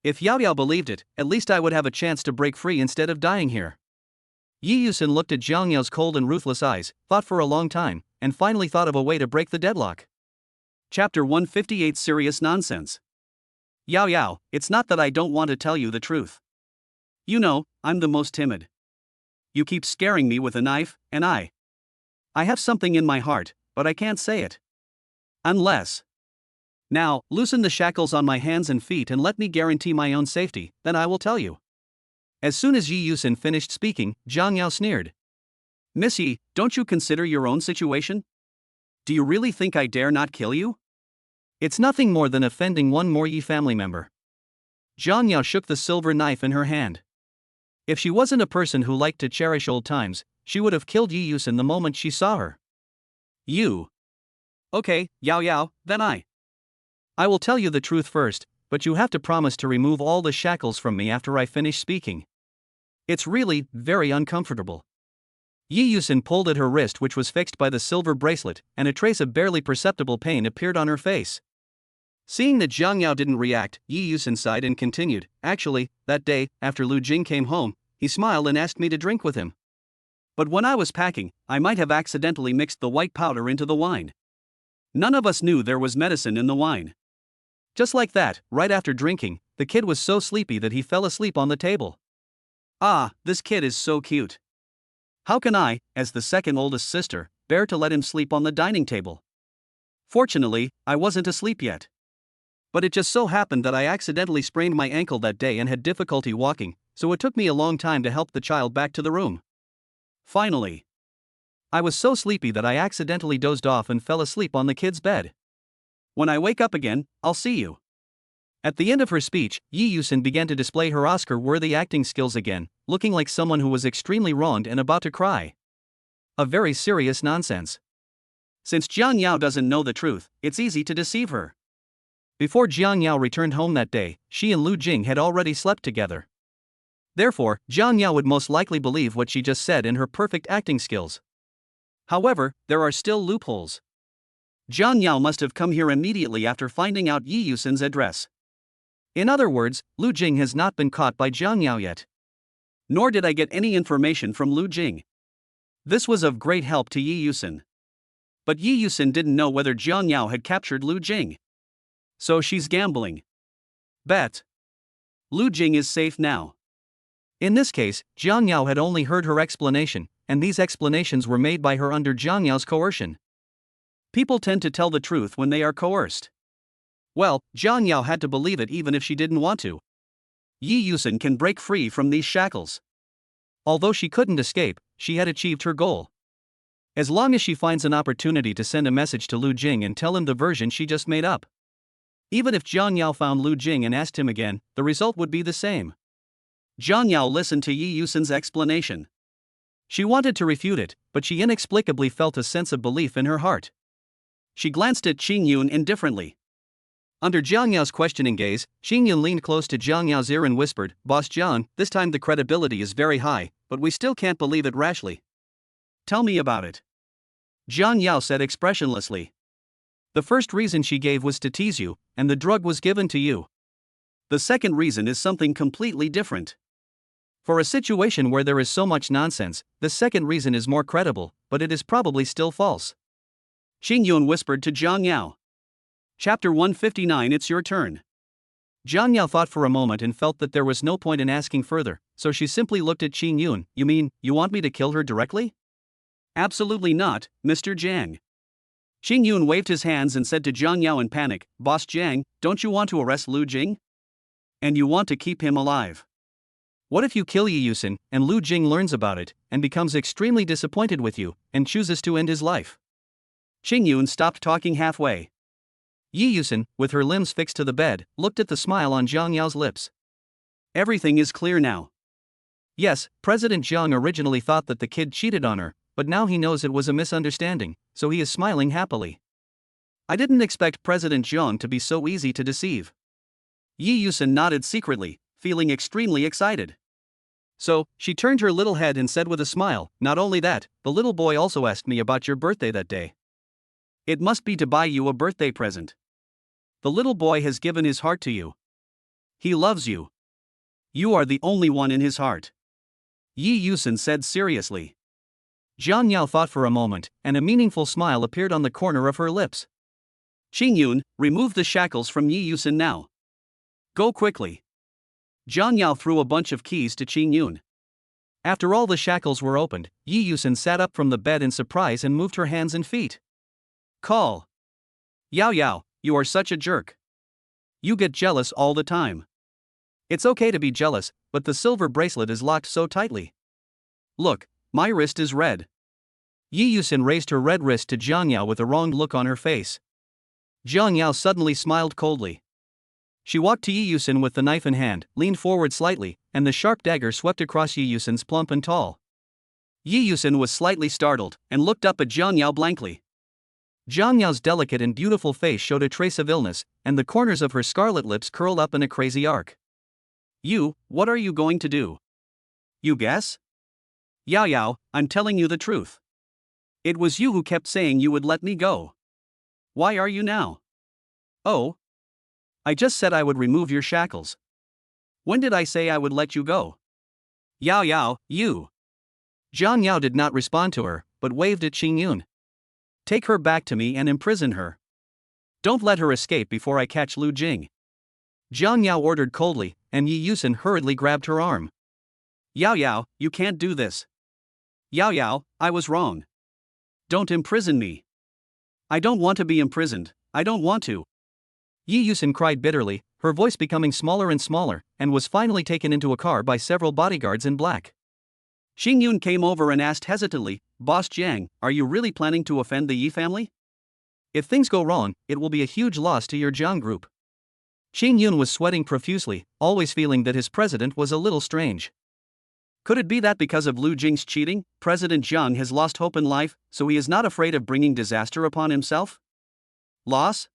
If Yao Yao believed it, at least I would have a chance to break free instead of dying here. Yi Yusin looked at Zhang Yao's cold and ruthless eyes, thought for a long time, and finally thought of a way to break the deadlock. Chapter 158 Serious Nonsense. Yao Yao, it's not that I don't want to tell you the truth. You know, I'm the most timid. You keep scaring me with a knife, and I have something in my heart, but I can't say it. Unless. Now, loosen the shackles on my hands and feet and let me guarantee my own safety, then I will tell you. As soon as Yi Yusin finished speaking, Zhang Yao sneered. Miss Yi, don't you consider your own situation? Do you really think I dare not kill you? It's nothing more than offending one more Yi family member. Zhang Yao shook the silver knife in her hand. If she wasn't a person who liked to cherish old times, she would have killed Yi Yusin the moment she saw her. You. Okay, Yao Yao, then I will tell you the truth first, but you have to promise to remove all the shackles from me after I finish speaking. It's really very uncomfortable. Yi Yusin pulled at her wrist, which was fixed by the silver bracelet, and a trace of barely perceptible pain appeared on her face. Seeing that Zhang Yao didn't react, Yi Yusin sighed and continued, actually, that day, after Lu Jing came home, he smiled and asked me to drink with him. But when I was packing, I might have accidentally mixed the white powder into the wine. None of us knew there was medicine in the wine. Just like that, right after drinking, the kid was so sleepy that he fell asleep on the table. Ah, this kid is so cute. How can I, as the second oldest sister, bear fair to let him sleep on the dining table. Fortunately, I wasn't asleep yet. But it just so happened that I accidentally sprained my ankle that day and had difficulty walking, so it took me a long time to help the child back to the room. Finally, I was so sleepy that I accidentally dozed off and fell asleep on the kid's bed. When I wake up again, I'll see you. At the end of her speech, Yi Yusin began to display her Oscar-worthy acting skills again, looking like someone who was extremely wronged and about to cry. A very serious nonsense. Since Jiang Yao doesn't know the truth, it's easy to deceive her. Before Jiang Yao returned home that day, she and Lu Jing had already slept together. Therefore, Jiang Yao would most likely believe what she just said in her perfect acting skills. However, there are still loopholes. Jiang Yao must have come here immediately after finding out Yi Yusin's address. In other words, Lu Jing has not been caught by Jiang Yao yet. Nor did I get any information from Lu Jing. This was of great help to Yi Yusin. But Yi Yusin didn't know whether Jiang Yao had captured Lu Jing. So she's gambling. Bet. Lu Jing is safe now. In this case, Jiang Yao had only heard her explanation, and these explanations were made by her under Jiang Yao's coercion. People tend to tell the truth when they are coerced. Well, Jiang Yao had to believe it even if she didn't want to. Yi Yusin can break free from these shackles. Although she couldn't escape, she had achieved her goal. As long as she finds an opportunity to send a message to Lu Jing and tell him the version she just made up. Even if Jiang Yao found Lu Jing and asked him again, the result would be the same. Jiang Yao listened to Yi Yusin's explanation. She wanted to refute it, but she inexplicably felt a sense of belief in her heart. She glanced at Qing Yun indifferently. Under Jiang Yao's questioning gaze, Qing Yun leaned close to Jiang Yao's ear and whispered, "Boss Jiang, this time the credibility is very high, but we still can't believe it rashly." "Tell me about it." Jiang Yao said expressionlessly. "The first reason she gave was to tease you, and the drug was given to you. The second reason is something completely different. For a situation where there is so much nonsense, the second reason is more credible, but it is probably still false." Qing Yun whispered to Jiang Yao. Chapter 159. It's your turn. Jiang Yao thought for a moment and felt that there was no point in asking further, so she simply looked at Qing Yun. "You mean, you want me to kill her directly?" "Absolutely not, Mr. Jiang." Qing Yun waved his hands and said to Jiang Yao in panic, "Boss Jiang, don't you want to arrest Lu Jing? And you want to keep him alive. What if you kill Yi Yusin, and Lu Jing learns about it, and becomes extremely disappointed with you, and chooses to end his life?" Qing Yun stopped talking halfway. Yi Yusin, with her limbs fixed to the bed, looked at the smile on Jiang Yao's lips. "Everything is clear now." Yes, President Jiang originally thought that the kid cheated on her, but now he knows it was a misunderstanding, so he is smiling happily. "I didn't expect President Jiang to be so easy to deceive." Yi Yusin nodded secretly, feeling extremely excited. So, she turned her little head and said with a smile, "Not only that, the little boy also asked me about your birthday that day. It must be to buy you a birthday present. The little boy has given his heart to you. He loves you. You are the only one in his heart." Yi Yusin said seriously. Jiang Yao thought for a moment, and a meaningful smile appeared on the corner of her lips. "Qing Yun, remove the shackles from Yi Yusin now. Go quickly." Jiang Yao threw a bunch of keys to Qing Yun. After all the shackles were opened, Yi Yusin sat up from the bed in surprise and moved her hands and feet. "Call. Yao Yao, you are such a jerk. You get jealous all the time. It's okay to be jealous, but the silver bracelet is locked so tightly. Look, my wrist is red." Yi Yusin raised her red wrist to Jiang Yao with a wronged look on her face. Jiang Yao suddenly smiled coldly. She walked to Yi Yusin with the knife in hand, leaned forward slightly, and the sharp dagger swept across Yi Yusin's plump and tall. Yi Yusin was slightly startled, and looked up at Jiang Yao blankly. Jiang Yao's delicate and beautiful face showed a trace of illness, and the corners of her scarlet lips curled up in a crazy arc. What are you going to do? You guess? Yao Yao, I'm telling you the truth. It was you who kept saying you would let me go. Why are you now? Oh. I just said I would remove your shackles. When did I say I would let you go? Yao Yao, you. Jiang Yao did not respond to her, but waved at Qing Yun. Take her back to me and imprison her. Don't let her escape before I catch Lu Jing. Jiang Yao ordered coldly, and Yi Yusin hurriedly grabbed her arm. Yao Yao, you can't do this. Yao Yao, I was wrong. Don't imprison me. I don't want to be imprisoned, I don't want to. Yi Yusin cried bitterly, her voice becoming smaller and smaller, and was finally taken into a car by several bodyguards in black. Xing Yun came over and asked hesitantly, Boss Jiang, are you really planning to offend the Yi family? If things go wrong, it will be a huge loss to your Jiang group. Xing Yun was sweating profusely, always feeling that his president was a little strange. Could it be that because of Lu Jing's cheating, President Jiang has lost hope in life, so he is not afraid of bringing disaster upon himself? Loss?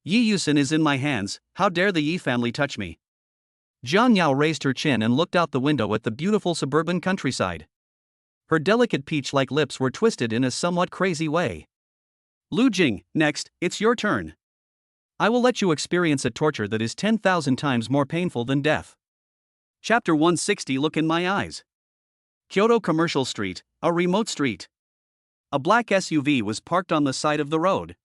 Yi Yusin is in my hands, how dare the Yi family touch me? Jiang Yao raised her chin and looked out the window at the beautiful suburban countryside. Her delicate peach-like lips were twisted in a somewhat crazy way. Lu Jing, next, it's your turn. I will let you experience a torture that is 10,000 times more painful than death. Chapter 160. Look in my eyes. Kyoto Commercial Street, a remote street. A black SUV was parked on the side of the road.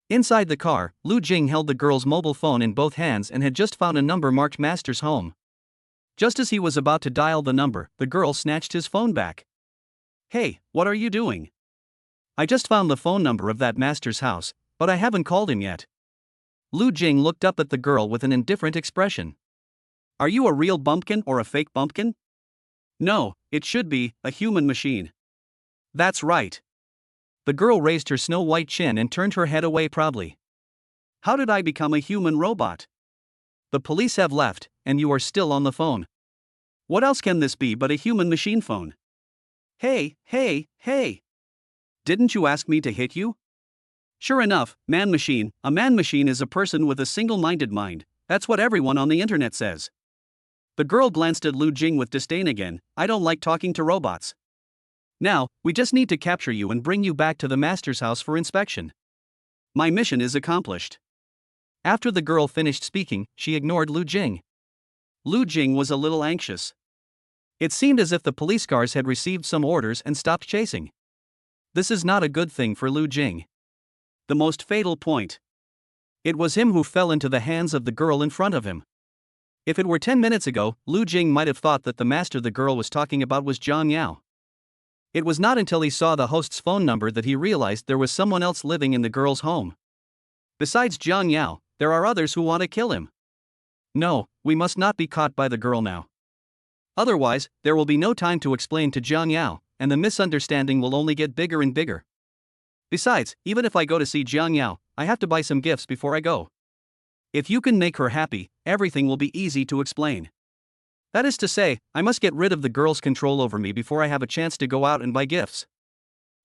Inside the car, Lu Jing held the girl's mobile phone in both hands and had just found a number marked Master's home. Just as he was about to dial the number, the girl snatched his phone back. Hey, what are you doing? I just found the phone number of that Master's house, but I haven't called him yet. Lu Jing looked up at the girl with an indifferent expression. Are you a real bumpkin or a fake bumpkin? No, it should be a human machine. That's right. The girl raised her snow-white chin and turned her head away proudly. How did I become a human robot? The police have left, and you are still on the phone. What else can this be but a human machine phone? Hey, hey, hey! Didn't you ask me to hit you? Sure enough, man-machine, a man-machine is a person with a single-minded mind, that's what everyone on the internet says. The girl glanced at Lu Jing with disdain again, I don't like talking to robots. Now, we just need to capture you and bring you back to the Master's house for inspection. My mission is accomplished. After the girl finished speaking, she ignored Lu Jing. Lu Jing was a little anxious. It seemed as if the police cars had received some orders and stopped chasing. This is not a good thing for Lu Jing. The most fatal point. It was him who fell into the hands of the girl in front of him. If it were 10 minutes ago, Lu Jing might have thought that the master the girl was talking about was Zhang Yao. It was not until he saw the host's phone number that he realized there was someone else living in the girl's home. Besides Zhang Yao, there are others who want to kill him. No, we must not be caught by the girl now. Otherwise, there will be no time to explain to Zhang Yao, and the misunderstanding will only get bigger and bigger. Besides, even if I go to see Zhang Yao, I have to buy some gifts before I go. If you can make her happy, everything will be easy to explain. That is to say, I must get rid of the girl's control over me before I have a chance to go out and buy gifts.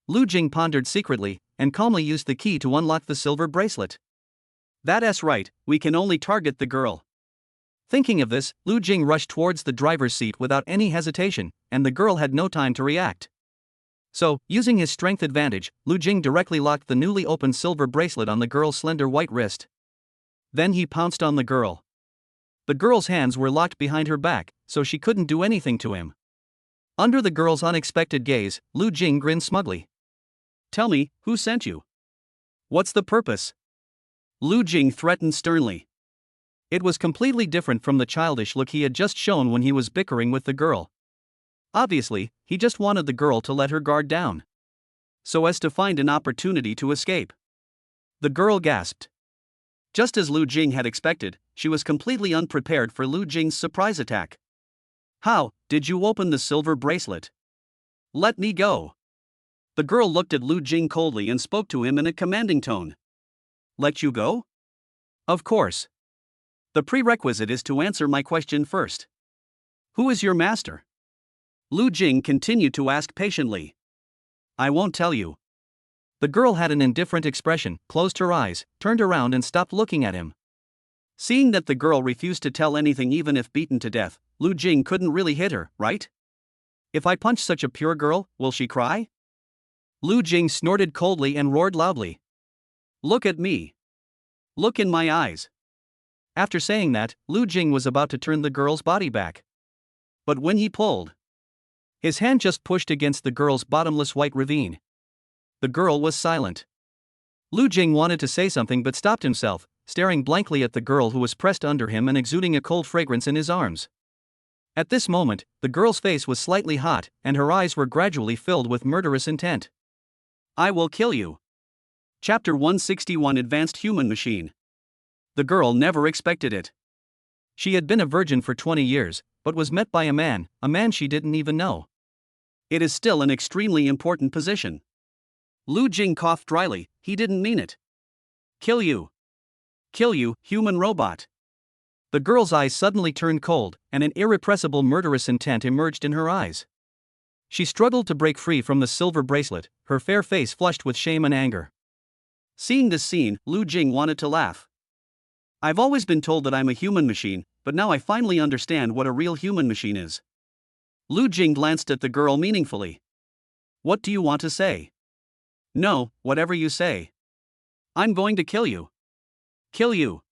Lu Jing pondered secretly, and calmly used the key to unlock the silver bracelet. That's right, we can only target the girl. Thinking of this, Lu Jing rushed towards the driver's seat without any hesitation, and the girl had no time to react. So, using his strength advantage, Lu Jing directly locked the newly opened silver bracelet on the girl's slender white wrist. Then he pounced on the girl. The girl's hands were locked behind her back, so she couldn't do anything to him. Under the girl's unexpected gaze, Lu Jing grinned smugly. Tell me, who sent you? What's the purpose? Lu Jing threatened sternly. It was completely different from the childish look he had just shown when he was bickering with the girl. Obviously, he just wanted the girl to let her guard down, so as to find an opportunity to escape. The girl gasped. Just as Lu Jing had expected, she was completely unprepared for Lu Jing's surprise attack. How did you open the silver bracelet? Let me go. The girl looked at Lu Jing coldly and spoke to him in a commanding tone. Let you go? Of course. The prerequisite is to answer my question first. Who is your master? Lu Jing continued to ask patiently. I won't tell you. The girl had an indifferent expression, closed her eyes, turned around and stopped looking at him. Seeing that the girl refused to tell anything even if beaten to death, Lu Jing couldn't really hit her, right? If I punch such a pure girl, will she cry? Lu Jing snorted coldly and roared loudly. Look at me. Look in my eyes. After saying that, Lu Jing was about to turn the girl's body back. But when he pulled, his hand just pushed against the girl's bottomless white ravine. The girl was silent. Lu Jing wanted to say something but stopped himself, staring blankly at the girl who was pressed under him and exuding a cold fragrance in his arms. At this moment, the girl's face was slightly hot, and her eyes were gradually filled with murderous intent. I will kill you. Chapter 161 Advanced Human Machine. The girl never expected it. She had been a virgin for 20 years, but was met by a man she didn't even know. It is still an extremely important position. Lu Jing coughed dryly. He didn't mean it. Kill you. Kill you, human robot. The girl's eyes suddenly turned cold, and an irrepressible murderous intent emerged in her eyes. She struggled to break free from the silver bracelet, her fair face flushed with shame and anger. Seeing this scene, Lu Jing wanted to laugh. I've always been told that I'm a human machine, but now I finally understand what a real human machine is. Lu Jing glanced at the girl meaningfully. What do you want to say? No, whatever you say. I'm going to kill you. Kill you.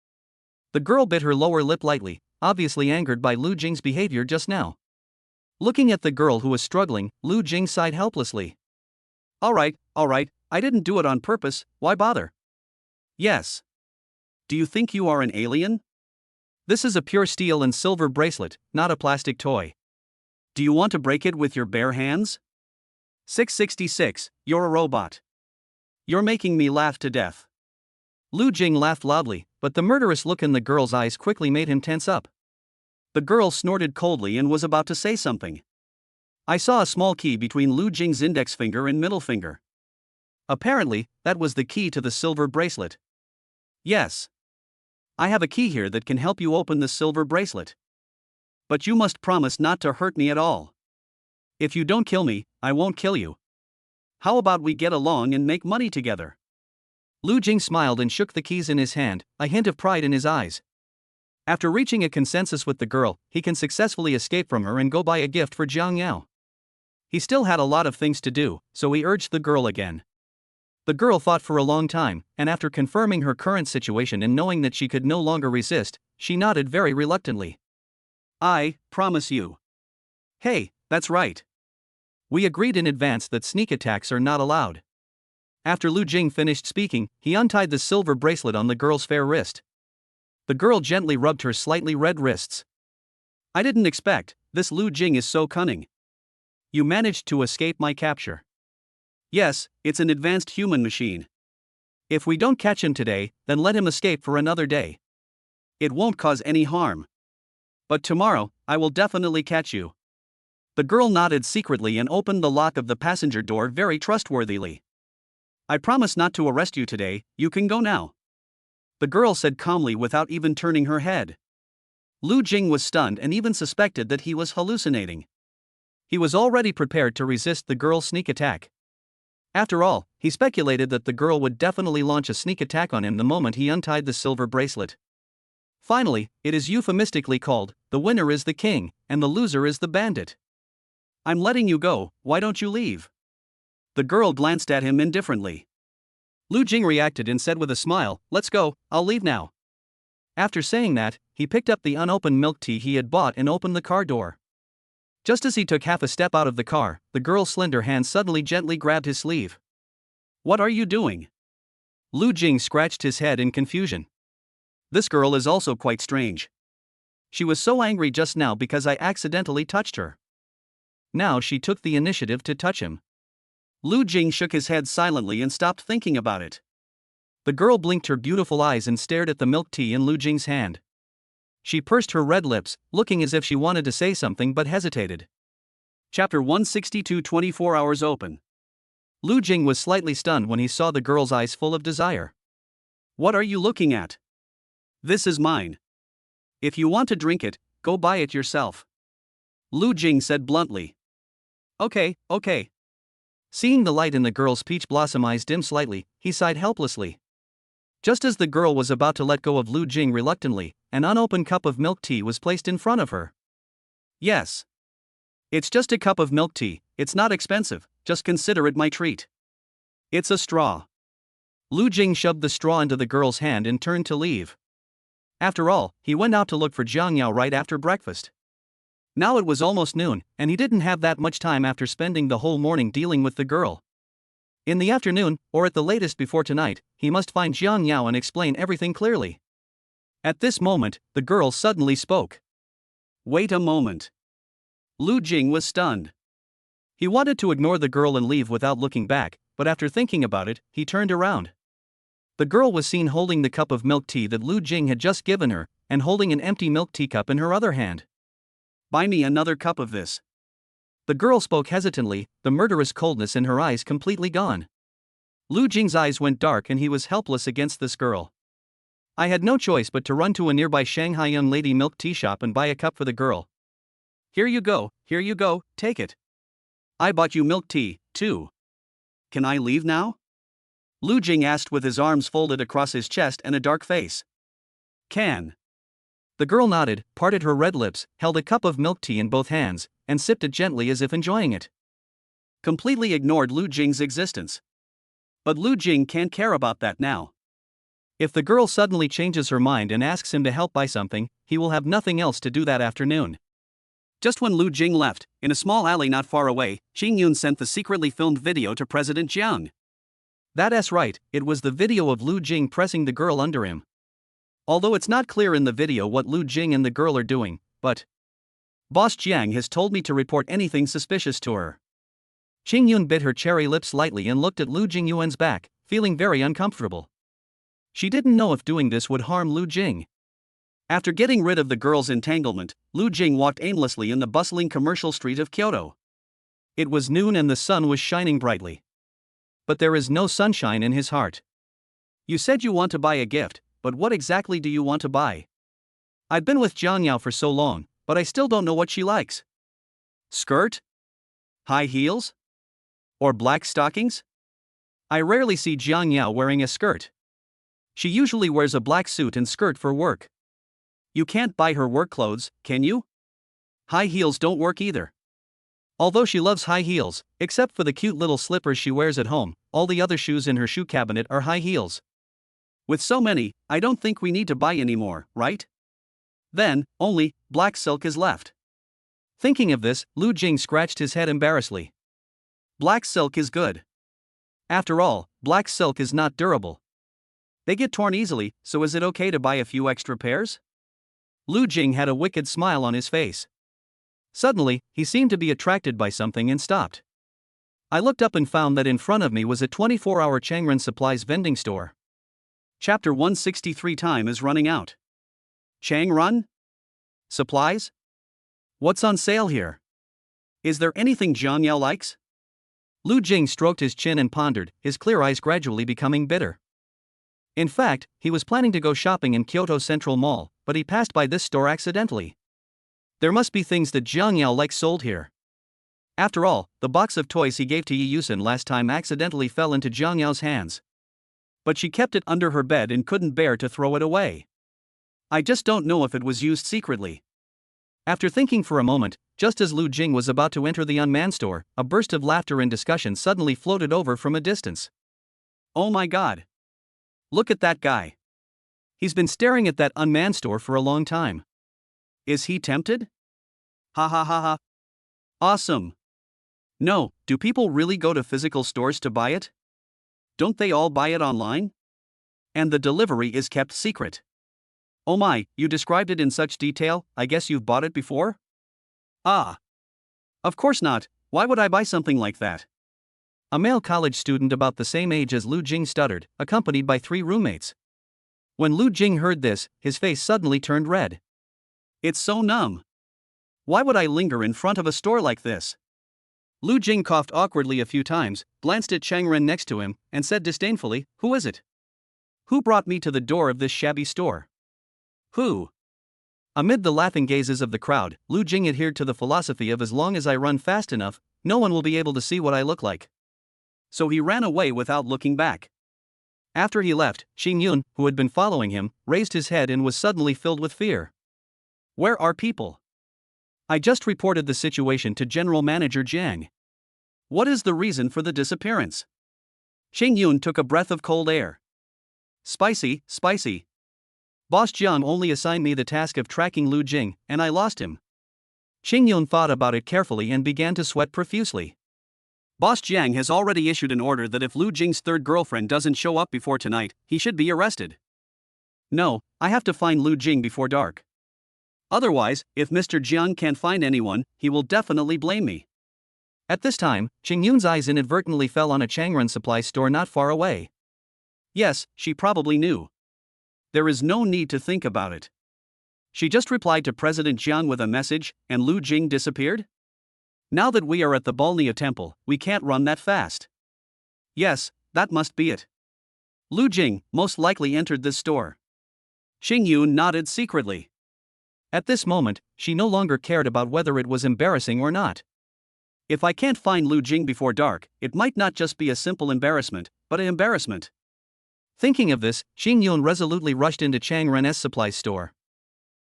The girl bit her lower lip lightly, obviously angered by Lu Jing's behavior just now. Looking at the girl who was struggling, Lu Jing sighed helplessly. All right, I didn't do it on purpose, why bother? Yes. Do you think you are an alien? This is a pure steel and silver bracelet, not a plastic toy. Do you want to break it with your bare hands? 666, you're a robot. You're making me laugh to death. Lu Jing laughed loudly, but the murderous look in the girl's eyes quickly made him tense up. The girl snorted coldly and was about to say something. I saw a small key between Lu Jing's index finger and middle finger. Apparently, that was the key to the silver bracelet. Yes. I have a key here that can help you open the silver bracelet. But you must promise not to hurt me at all. If you don't kill me, I won't kill you. How about we get along and make money together? Lu Jing smiled and shook the keys in his hand, a hint of pride in his eyes. After reaching a consensus with the girl, he can successfully escape from her and go buy a gift for Jiang Yao. He still had a lot of things to do, so he urged the girl again. The girl thought for a long time, and after confirming her current situation and knowing that she could no longer resist, she nodded very reluctantly. I promise you. Hey, that's right. We agreed in advance that sneak attacks are not allowed. After Lu Jing finished speaking, he untied the silver bracelet on the girl's fair wrist. The girl gently rubbed her slightly red wrists. I didn't expect, this Lu Jing is so cunning. You managed to escape my capture. Yes, it's an advanced human machine. If we don't catch him today, then let him escape for another day. It won't cause any harm. But tomorrow, I will definitely catch you. The girl nodded secretly and opened the lock of the passenger door very trustworthily. I promise not to arrest you today, you can go now. The girl said calmly without even turning her head. Lu Jing was stunned and even suspected that he was hallucinating. He was already prepared to resist the girl's sneak attack. After all, he speculated that the girl would definitely launch a sneak attack on him the moment he untied the silver bracelet. Finally, it is euphemistically called, the winner is the king, and the loser is the bandit. I'm letting you go, why don't you leave? The girl glanced at him indifferently. Lu Jing reacted and said with a smile, let's go, I'll leave now. After saying that, he picked up the unopened milk tea he had bought and opened the car door. Just as he took half a step out of the car, the girl's slender hand suddenly gently grabbed his sleeve. What are you doing? Lu Jing scratched his head in confusion. This girl is also quite strange. She was so angry just now because I accidentally touched her. Now she took the initiative to touch him. Lu Jing shook his head silently and stopped thinking about it. The girl blinked her beautiful eyes and stared at the milk tea in Lu Jing's hand. She pursed her red lips, looking as if she wanted to say something but hesitated. Chapter 162 24 Hours Open. Lu Jing was slightly stunned when he saw the girl's eyes full of desire. What are you looking at? This is mine. If you want to drink it, go buy it yourself. Lu Jing said bluntly. Okay. Seeing the light in the girl's peach blossom eyes dim slightly, he sighed helplessly. Just as the girl was about to let go of Lu Jing reluctantly, an unopened cup of milk tea was placed in front of her. Yes. It's just a cup of milk tea, it's not expensive, just consider it my treat. It's a straw. Lu Jing shoved the straw into the girl's hand and turned to leave. After all, he went out to look for Jiang Yao right after breakfast. Now it was almost noon, and he didn't have that much time after spending the whole morning dealing with the girl. In the afternoon, or at the latest before tonight, he must find Jiang Yao and explain everything clearly. At this moment, the girl suddenly spoke. Wait a moment. Lu Jing was stunned. He wanted to ignore the girl and leave without looking back, but after thinking about it, he turned around. The girl was seen holding the cup of milk tea that Lu Jing had just given her, and holding an empty milk teacup in her other hand. "Buy me another cup of this." The girl spoke hesitantly, the murderous coldness in her eyes completely gone. Lu Jing's eyes went dark and he was helpless against this girl. I had no choice but to run to a nearby Shanghai young lady milk tea shop and buy a cup for the girl. Here you go, take it. I bought you milk tea, too. Can I leave now?" Lu Jing asked with his arms folded across his chest and a dark face. "Can." The girl nodded, parted her red lips, held a cup of milk tea in both hands, and sipped it gently as if enjoying it. Completely ignored Lu Jing's existence. But Lu Jing can't care about that now. If the girl suddenly changes her mind and asks him to help buy something, he will have nothing else to do that afternoon. Just when Lu Jing left, in a small alley not far away, Xing Yun sent the secretly filmed video to President Jiang. That's right, it was the video of Lu Jing pressing the girl under him. Although it's not clear in the video what Lu Jing and the girl are doing, but Boss Jiang has told me to report anything suspicious to her. Xing Yun bit her cherry lips lightly and looked at Lu Jingyuan's back, feeling very uncomfortable. She didn't know if doing this would harm Lu Jing. After getting rid of the girl's entanglement, Lu Jing walked aimlessly in the bustling commercial street of Kyoto. It was noon and the sun was shining brightly. But there is no sunshine in his heart. "You said you want to buy a gift, but what exactly do you want to buy?" "I've been with Jiang Yao for so long, but I still don't know what she likes." "Skirt? High heels? Or black stockings?" "I rarely see Jiang Yao wearing a skirt. She usually wears a black suit and skirt for work." "You can't buy her work clothes, can you?" "High heels don't work either." Although she loves high heels, except for the cute little slippers she wears at home, all the other shoes in her shoe cabinet are high heels. "With so many, I don't think we need to buy any more, right? Then, only black silk is left." Thinking of this, Lu Jing scratched his head embarrassedly. Black silk is good. After all, black silk is not durable. They get torn easily, so is it okay to buy a few extra pairs? Lu Jing had a wicked smile on his face. Suddenly, he seemed to be attracted by something and stopped. I looked up and found that in front of me was a 24-hour Changren Supplies vending store. Chapter 163. Time is running out. Changren? Supplies? What's on sale here? Is there anything Jiang Yao likes? Lu Jing stroked his chin and pondered, his clear eyes gradually becoming bitter. In fact, he was planning to go shopping in Kyoto Central Mall, but he passed by this store accidentally. There must be things that Jiang Yao likes sold here. After all, the box of toys he gave to Yi Yusen last time accidentally fell into Jiang Yao's hands. But she kept it under her bed and couldn't bear to throw it away. I just don't know if it was used secretly. After thinking for a moment, just as Lu Jing was about to enter the unmanned store, a burst of laughter and discussion suddenly floated over from a distance. "Oh my god! Look at that guy! He's been staring at that unmanned store for a long time. Is he tempted? Ha ha ha ha! Awesome! No, do people really go to physical stores to buy it? Don't they all buy it online? And the delivery is kept secret. Oh my, you described it in such detail, I guess you've bought it before?" "Ah. Of course not, why would I buy something like that?" A male college student about the same age as Lu Jing stuttered, accompanied by 3 roommates. When Lu Jing heard this, his face suddenly turned red. It's so numb. Why would I linger in front of a store like this? Lu Jing coughed awkwardly a few times, glanced at Changren next to him, and said disdainfully, "Who is it? Who brought me to the door of this shabby store? Who?" Amid the laughing gazes of the crowd, Lu Jing adhered to the philosophy of as long as I run fast enough, no one will be able to see what I look like. So he ran away without looking back. After he left, Xing Yun, who had been following him, raised his head and was suddenly filled with fear. "Where are people? I just reported the situation to General Manager Jiang. What is the reason for the disappearance?" Xing Yun took a breath of cold air. Spicy. Boss Jiang only assigned me the task of tracking Lu Jing, and I lost him." Xing Yun thought about it carefully and began to sweat profusely. "Boss Jiang has already issued an order that if Lu Jing's third girlfriend doesn't show up before tonight, he should be arrested. No, I have to find Lu Jing before dark. Otherwise, if Mr. Jiang can't find anyone, he will definitely blame me. At this time, Qing Yun's eyes inadvertently fell on a Changren supply store not far away. Yes, she probably knew. There is no need to think about it. She just replied to President Jiang with a message, and Lu Jing disappeared? Now that we are at the Balnia temple, we can't run that fast. Yes, that must be it. Lu Jing most likely entered this store. Qing Yun nodded secretly. At this moment, she no longer cared about whether it was embarrassing or not. If I can't find Lu Jing before dark, it might not just be a simple embarrassment, but an embarrassment. Thinking of this, Qing Yun resolutely rushed into Chang Ren's supply store.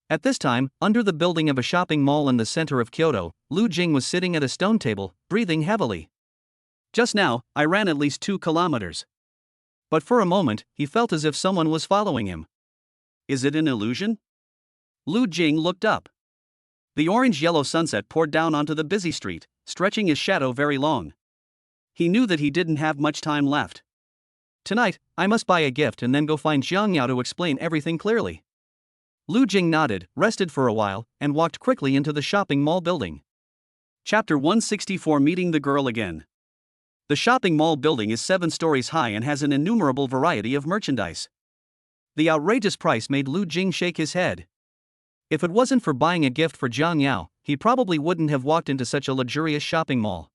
At this time, under the building of a shopping mall in the center of Kyoto, Lu Jing was sitting at a stone table, breathing heavily. Just now, I ran at least 2 kilometers. But for a moment, he felt as if someone was following him. Is it an illusion? Lu Jing looked up. The orange-yellow sunset poured down onto the busy street, stretching his shadow very long. He knew that he didn't have much time left. Tonight, I must buy a gift and then go find Jiang Yao to explain everything clearly. Lu Jing nodded, rested for a while, and walked quickly into the shopping mall building. Chapter 164 Meeting the Girl Again. The shopping mall building is 7 stories high and has an innumerable variety of merchandise. The outrageous price made Lu Jing shake his head. If it wasn't for buying a gift for Jiang Yao, he probably wouldn't have walked into such a luxurious shopping mall.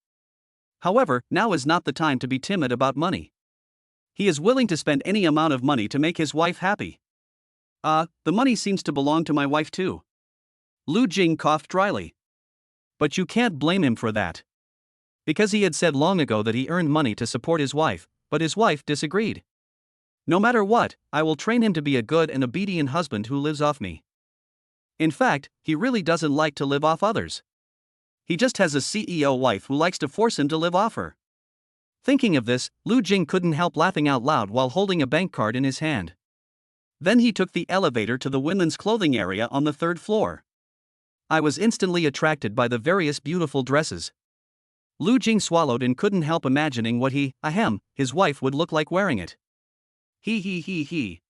However, now is not the time to be timid about money. He is willing to spend any amount of money to make his wife happy. The money seems to belong to my wife too. Lu Jing coughed dryly. But you can't blame him for that. Because he had said long ago that he earned money to support his wife, but his wife disagreed. No matter what, I will train him to be a good and obedient husband who lives off me. In fact, he really doesn't like to live off others. He just has a CEO wife who likes to force him to live off her. Thinking of this, Lu Jing couldn't help laughing out loud while holding a bank card in his hand. Then he took the elevator to the women's clothing area on the 3rd floor. I was instantly attracted by the various beautiful dresses. Lu Jing swallowed and couldn't help imagining what his wife would look like wearing it. He.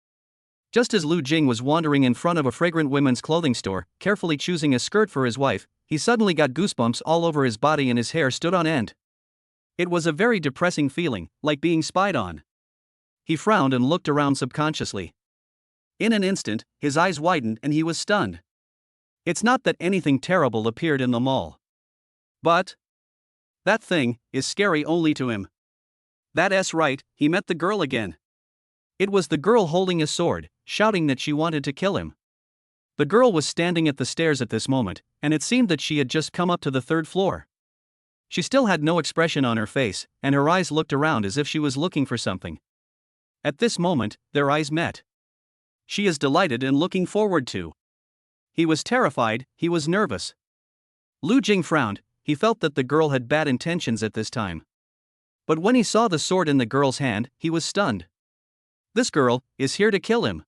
Just as Lu Jing was wandering in front of a fragrant women's clothing store, carefully choosing a skirt for his wife, he suddenly got goosebumps all over his body and his hair stood on end. It was a very depressing feeling, like being spied on. He frowned and looked around subconsciously. In an instant, his eyes widened and he was stunned. It's not that anything terrible appeared in the mall. But that thing is scary only to him. That's right, he met the girl again. It was the girl holding a sword, shouting that she wanted to kill him. The girl was standing at the stairs at this moment, and it seemed that she had just come up to the 3rd floor. She still had no expression on her face, and her eyes looked around as if she was looking for something. At this moment, their eyes met. She is delighted and looking forward to. He was terrified, he was nervous. Lu Jing frowned, he felt that the girl had bad intentions at this time. But when he saw the sword in the girl's hand, he was stunned. This girl is here to kill him.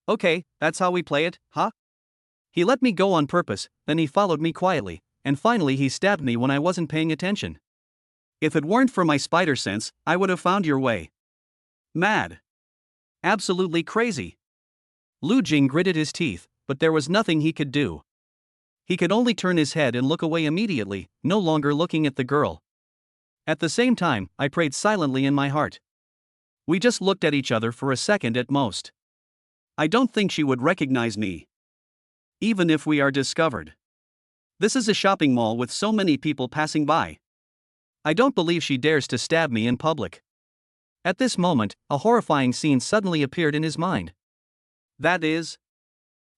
Okay, that's how we play it, huh? He let me go on purpose, then he followed me quietly, and finally he stabbed me when I wasn't paying attention. If it weren't for my spider sense, I would have found your way. Mad. Absolutely crazy. Lu Jing gritted his teeth, but there was nothing he could do. He could only turn his head and look away immediately, no longer looking at the girl. At the same time, I prayed silently in my heart. We just looked at each other for a second at most. I don't think she would recognize me. Even if we are discovered. This is a shopping mall with so many people passing by. I don't believe she dares to stab me in public. At this moment, a horrifying scene suddenly appeared in his mind. That is,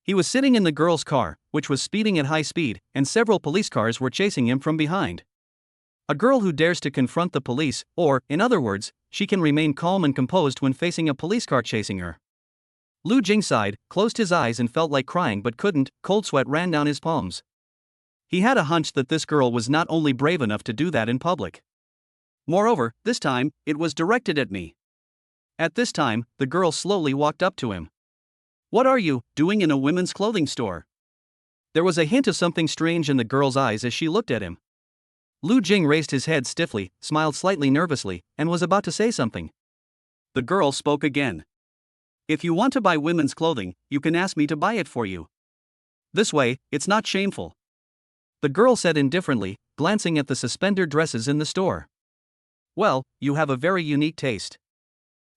he was sitting in the girl's car, which was speeding at high speed, and several police cars were chasing him from behind. A girl who dares to confront the police, or, in other words, she can remain calm and composed when facing a police car chasing her. Lu Jing sighed, closed his eyes and felt like crying but couldn't, cold sweat ran down his palms. He had a hunch that this girl was not only brave enough to do that in public. Moreover, this time, it was directed at me. At this time, the girl slowly walked up to him. What are you doing in a women's clothing store? There was a hint of something strange in the girl's eyes as she looked at him. Lu Jing raised his head stiffly, smiled slightly nervously, and was about to say something. The girl spoke again. If you want to buy women's clothing, you can ask me to buy it for you. This way, it's not shameful. The girl said indifferently, glancing at the suspender dresses in the store. Well, you have a very unique taste.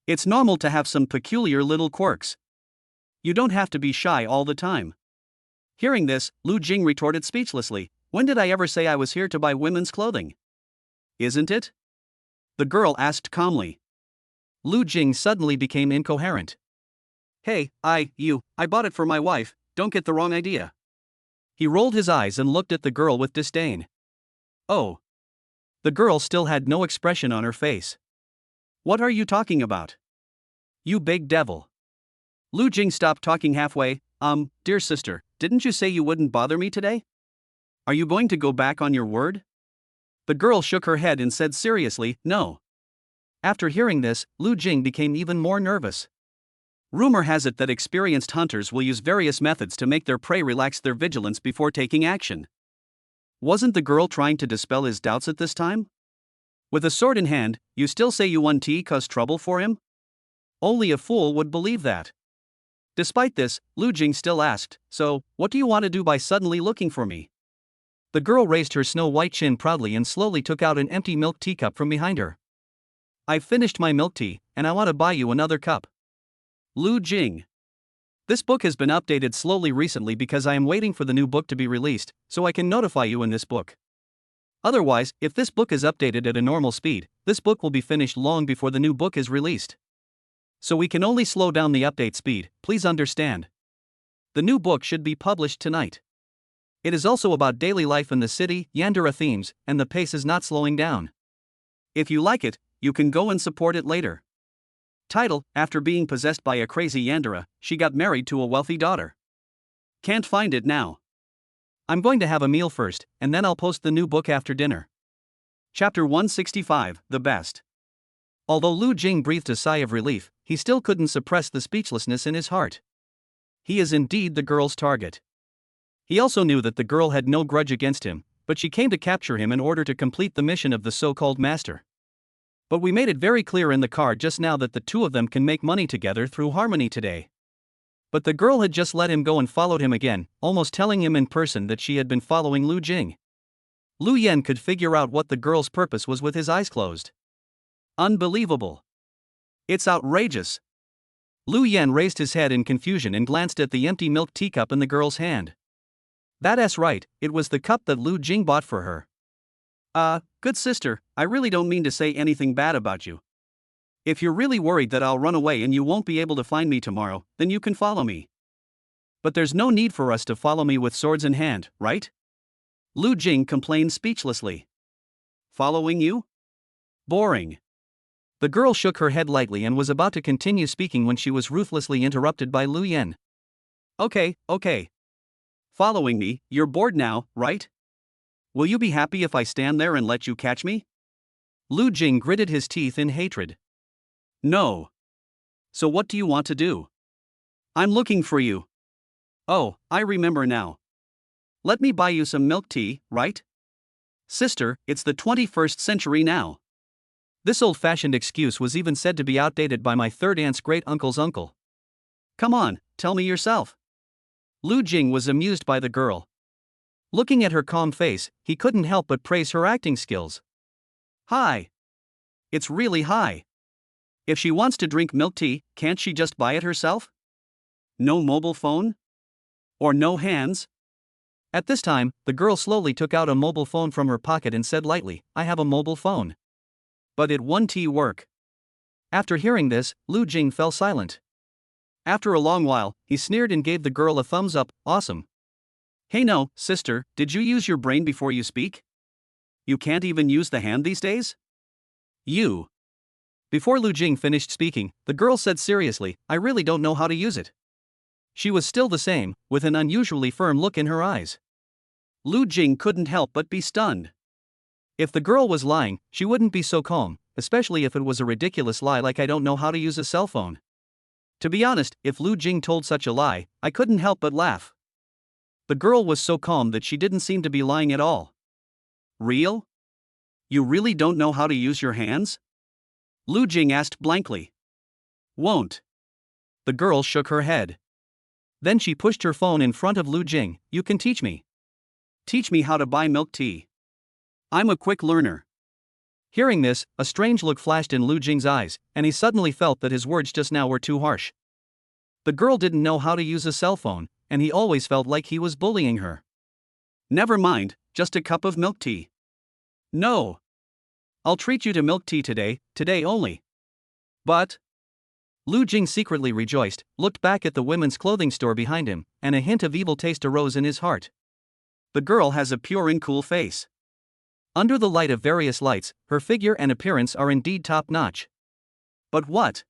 It's normal to have some peculiar little quirks. You don't have to be shy all the time. Hearing this, Lu Jing retorted speechlessly, when did I ever say I was here to buy women's clothing? Isn't it? The girl asked calmly. Lu Jing suddenly became incoherent. Hey, I bought it for my wife, don't get the wrong idea. He rolled his eyes and looked at the girl with disdain. Oh. The girl still had no expression on her face. What are you talking about? You big devil. Lu Jing stopped talking halfway. Dear sister, didn't you say you wouldn't bother me today? Are you going to go back on your word? The girl shook her head and said seriously, no. After hearing this, Lu Jing became even more nervous. Rumor has it that experienced hunters will use various methods to make their prey relax their vigilance before taking action. Wasn't the girl trying to dispel his doubts at this time? With a sword in hand, you still say you want to cause trouble for him? Only a fool would believe that. Despite this, Lu Jing still asked, so, what do you want to do by suddenly looking for me? The girl raised her snow-white chin proudly and slowly took out an empty milk teacup from behind her. I've finished my milk tea, and I want to buy you another cup. Lu Jing. This book has been updated slowly recently because I am waiting for the new book to be released, so I can notify you in this book. Otherwise, if this book is updated at a normal speed, this book will be finished long before the new book is released. So we can only slow down the update speed, please understand. The new book should be published tonight. It is also about daily life in the city, yandere themes, and the pace is not slowing down. If you like it, you can go and support it later. Title: After being possessed by a crazy yandere, she got married to a wealthy daughter. Can't find it now. I'm going to have a meal first, and then I'll post the new book after dinner. Chapter 165, The Best. Although Lu Jing breathed a sigh of relief, he still couldn't suppress the speechlessness in his heart. He is indeed the girl's target. He also knew that the girl had no grudge against him, but she came to capture him in order to complete the mission of the so-called master. But we made it very clear in the car just now that the two of them can make money together through harmony today. But the girl had just let him go and followed him again, almost telling him in person that she had been following Lu Jing. Lu Yan could figure out what the girl's purpose was with his eyes closed. Unbelievable. It's outrageous. Lu Yan raised his head in confusion and glanced at the empty milk teacup in the girl's hand. That's right, it was the cup that Lu Jing bought for her. Good sister, I really don't mean to say anything bad about you. If you're really worried that I'll run away and you won't be able to find me tomorrow, then you can follow me. But there's no need for us to follow me with swords in hand, right? Lu Jing complained speechlessly. Following you? Boring. The girl shook her head lightly and was about to continue speaking when she was ruthlessly interrupted by Lu Yan. Okay. Following me, you're bored now, right? Will you be happy if I stand there and let you catch me? Lu Jing gritted his teeth in hatred. No. So what do you want to do? I'm looking for you. Oh, I remember now. Let me buy you some milk tea, right? Sister, it's the 21st century now. This old-fashioned excuse was even said to be outdated by my third aunt's great-uncle's uncle. Come on, tell me yourself. Lu Jing was amused by the girl. Looking at her calm face, he couldn't help but praise her acting skills. Hi. It's really high. If she wants to drink milk tea, can't she just buy it herself? No mobile phone? Or no hands? At this time, the girl slowly took out a mobile phone from her pocket and said lightly, I have a mobile phone. But it won't work. After hearing this, Lu Jing fell silent. After a long while, he sneered and gave the girl a thumbs up, awesome. Hey no, sister, did you use your brain before you speak? You can't even use the hand these days? You. Before Lu Jing finished speaking, the girl said seriously, I really don't know how to use it. She was still the same, with an unusually firm look in her eyes. Lu Jing couldn't help but be stunned. If the girl was lying, she wouldn't be so calm, especially if it was a ridiculous lie like I don't know how to use a cell phone. To be honest, if Lu Jing told such a lie, I couldn't help but laugh. The girl was so calm that she didn't seem to be lying at all. Real? You really don't know how to use your hands? Lu Jing asked blankly. Won't. The girl shook her head. Then she pushed her phone in front of Lu Jing. You can teach me. Teach me how to buy milk tea. I'm a quick learner. Hearing this, a strange look flashed in Lu Jing's eyes, and he suddenly felt that his words just now were too harsh. The girl didn't know how to use a cell phone, and he always felt like he was bullying her. Never mind, just a cup of milk tea. No. I'll treat you to milk tea today only. But. Lu Jing secretly rejoiced, looked back at the women's clothing store behind him, and a hint of evil taste arose in his heart. The girl has a pure and cool face. Under the light of various lights, her figure and appearance are indeed top-notch. But what?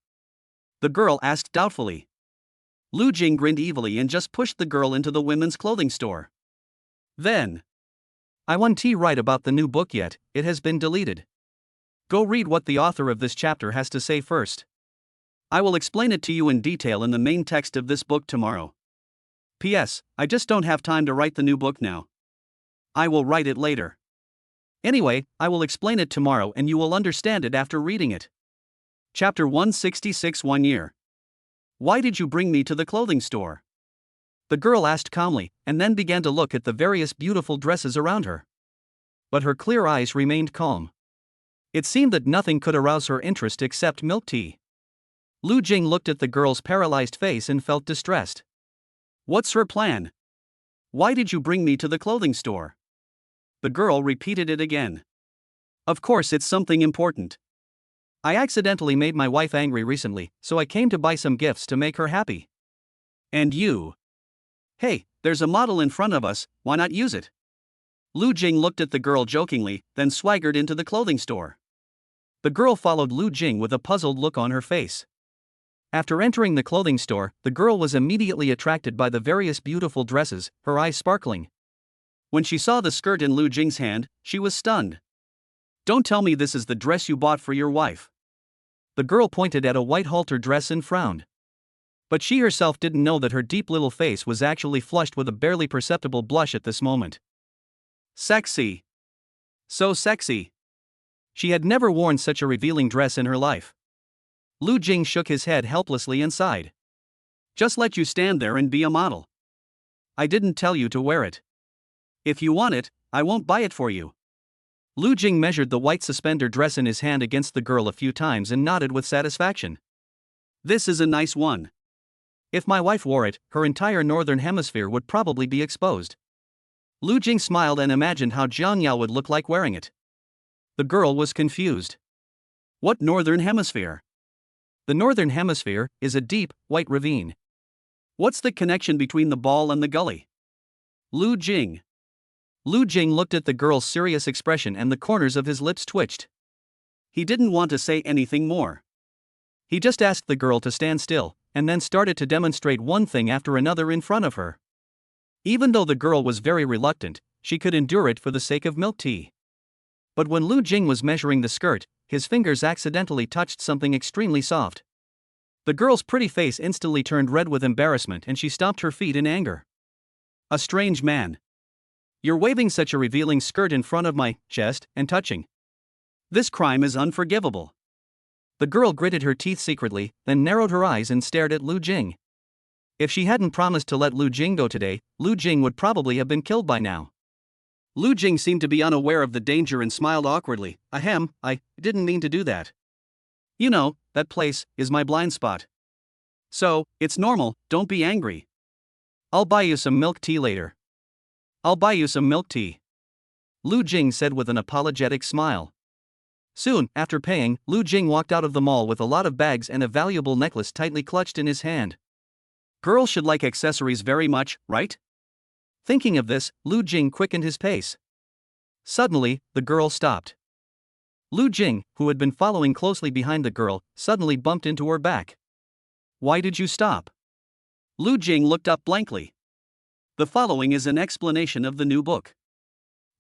The girl asked doubtfully. Lu Jing grinned evilly and just pushed the girl into the women's clothing store. Then. I want to write about the new book yet, it has been deleted. Go read what the author of this chapter has to say first. I will explain it to you in detail in the main text of this book tomorrow. P.S. I just don't have time to write the new book now. I will write it later. Anyway, I will explain it tomorrow and you will understand it after reading it. Chapter 166 1 year. Why did you bring me to the clothing store? The girl asked calmly, and then began to look at the various beautiful dresses around her. But her clear eyes remained calm. It seemed that nothing could arouse her interest except milk tea. Lu Jing looked at the girl's paralyzed face and felt distressed. What's her plan? Why did you bring me to the clothing store? The girl repeated it again. Of course it's something important. I accidentally made my wife angry recently, so I came to buy some gifts to make her happy. And you? Hey, there's a model in front of us, why not use it? Lu Jing looked at the girl jokingly, then swaggered into the clothing store. The girl followed Lu Jing with a puzzled look on her face. After entering the clothing store, the girl was immediately attracted by the various beautiful dresses, her eyes sparkling. When she saw the skirt in Lu Jing's hand, she was stunned. Don't tell me this is the dress you bought for your wife. The girl pointed at a white halter dress and frowned. But she herself didn't know that her deep little face was actually flushed with a barely perceptible blush at this moment. Sexy. So sexy. She had never worn such a revealing dress in her life. Lu Jing shook his head helplessly and sighed. Just let you stand there and be a model. I didn't tell you to wear it. If you want it, I won't buy it for you. Lu Jing measured the white suspender dress in his hand against the girl a few times and nodded with satisfaction. This is a nice one. If my wife wore it, her entire northern hemisphere would probably be exposed. Lu Jing smiled and imagined how Jiang Yao would look like wearing it. The girl was confused. What northern hemisphere? The northern hemisphere is a deep, white ravine. What's the connection between the ball and the gully? Lu Jing. Lu Jing looked at the girl's serious expression and the corners of his lips twitched. He didn't want to say anything more. He just asked the girl to stand still, and then started to demonstrate one thing after another in front of her. Even though the girl was very reluctant, she could endure it for the sake of milk tea. But when Lu Jing was measuring the skirt, his fingers accidentally touched something extremely soft. The girl's pretty face instantly turned red with embarrassment and she stomped her feet in anger. A strange man. You're waving such a revealing skirt in front of my chest and touching. This crime is unforgivable. The girl gritted her teeth secretly, then narrowed her eyes and stared at Lu Jing. If she hadn't promised to let Lu Jing go today, Lu Jing would probably have been killed by now. Lu Jing seemed to be unaware of the danger and smiled awkwardly. Ahem, I didn't mean to do that. You know, that place is my blind spot. So, it's normal, don't be angry. I'll buy you some milk tea later. I'll buy you some milk tea. Lu Jing said with an apologetic smile. Soon, after paying, Lu Jing walked out of the mall with a lot of bags and a valuable necklace tightly clutched in his hand. Girls should like accessories very much, right? Thinking of this, Lu Jing quickened his pace. Suddenly, the girl stopped. Lu Jing, who had been following closely behind the girl, suddenly bumped into her back. Why did you stop? Lu Jing looked up blankly. The following is an explanation of the new book.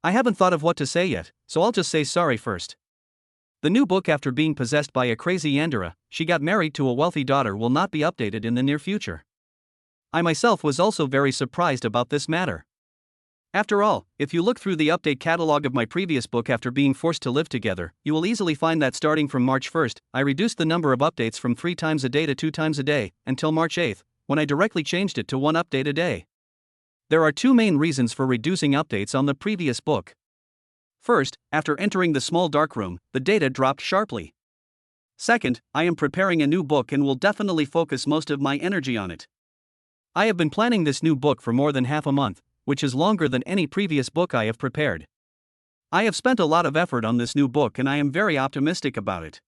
I haven't thought of what to say yet, so I'll just say sorry first. The new book, after being possessed by a crazy yandere, she got married to a wealthy daughter, will not be updated in the near future. I myself was also very surprised about this matter. After all, if you look through the update catalog of my previous book After Being Forced to Live Together, you will easily find that starting from March 1st, I reduced the number of updates from 3 times a day to 2 times a day, until March 8th, when I directly changed it to 1 update a day. There are 2 main reasons for reducing updates on the previous book. First, after entering the small dark room, the data dropped sharply. Second, I am preparing a new book and will definitely focus most of my energy on it. I have been planning this new book for more than half a month, which is longer than any previous book I have prepared. I have spent a lot of effort on this new book and I am very optimistic about it.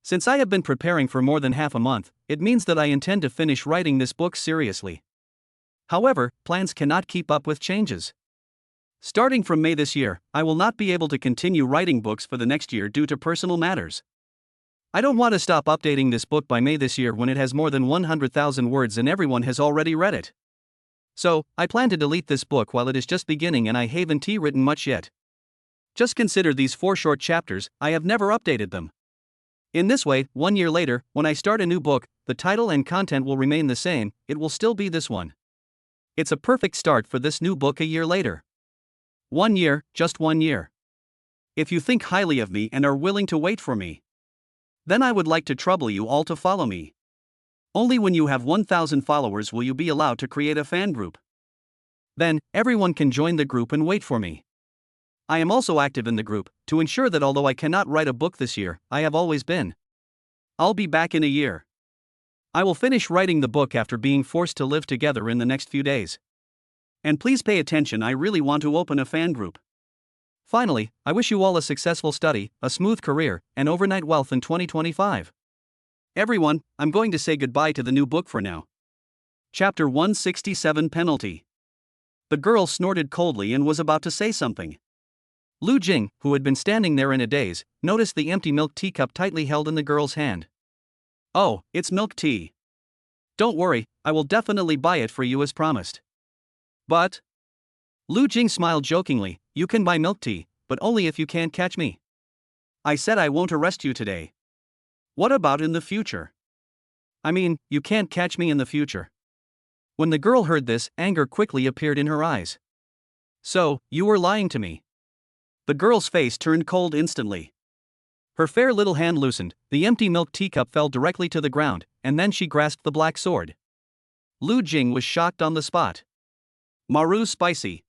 Since I have been preparing for more than half a month, it means that I intend to finish writing this book seriously. However, plans cannot keep up with changes. Starting from May this year, I will not be able to continue writing books for the next year due to personal matters. I don't want to stop updating this book by May this year when it has more than 100,000 words and everyone has already read it. So, I plan to delete this book while it is just beginning and I haven't written much yet. Just consider these 4 short chapters, I have never updated them. In this way, 1 year later, when I start a new book, the title and content will remain the same, it will still be this one. It's a perfect start for this new book a year later. 1 year, just 1 year. If you think highly of me and are willing to wait for me, then I would like to trouble you all to follow me. Only when you have 1,000 followers will you be allowed to create a fan group. Then, everyone can join the group and wait for me. I am also active in the group, to ensure that although I cannot write a book this year, I have always been. I'll be back in a year. I will finish writing the book after being forced to live together in the next few days. And please pay attention, I really want to open a fan group. Finally, I wish you all a successful study, a smooth career, and overnight wealth in 2025. Everyone, I'm going to say goodbye to the new book for now. Chapter 167 Penalty. The girl snorted coldly and was about to say something. Lu Jing, who had been standing there in a daze, noticed the empty milk teacup tightly held in the girl's hand. Oh, it's milk tea. Don't worry, I will definitely buy it for you as promised. But? Lu Jing smiled jokingly, you can buy milk tea, but only if you can't catch me. I said I won't arrest you today. What about in the future? I mean, you can't catch me in the future. When the girl heard this, anger quickly appeared in her eyes. So, you were lying to me. The girl's face turned cold instantly. Her fair little hand loosened, the empty milk teacup fell directly to the ground, and then she grasped the black sword. Lu Jing was shocked on the spot. Maru's spicy.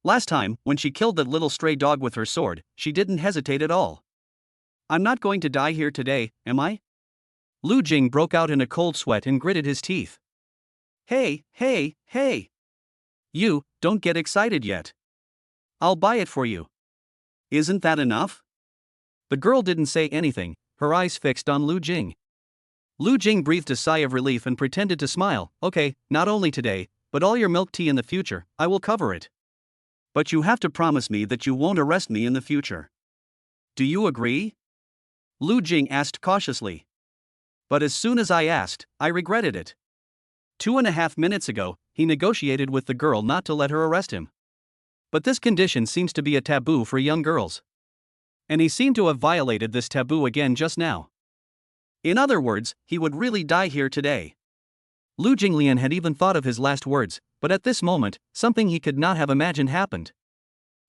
Last time, when she killed that little stray dog with her sword, she didn't hesitate at all. I'm not going to die here today, am I? Lu Jing broke out in a cold sweat and gritted his teeth. Hey, hey, hey! You, don't get excited yet. I'll buy it for you. Isn't that enough? The girl didn't say anything, her eyes fixed on Lu Jing. Lu Jing breathed a sigh of relief and pretended to smile. Okay, not only today, but all your milk tea in the future, I will cover it. But you have to promise me that you won't arrest me in the future. Do you agree? Lu Jing asked cautiously. But as soon as I asked, I regretted it. 2.5 minutes ago, he negotiated with the girl not to let her arrest him. But this condition seems to be a taboo for young girls. And he seemed to have violated this taboo again just now. In other words, he would really die here today. Lu Jinglian had even thought of his last words, but at this moment, something he could not have imagined happened.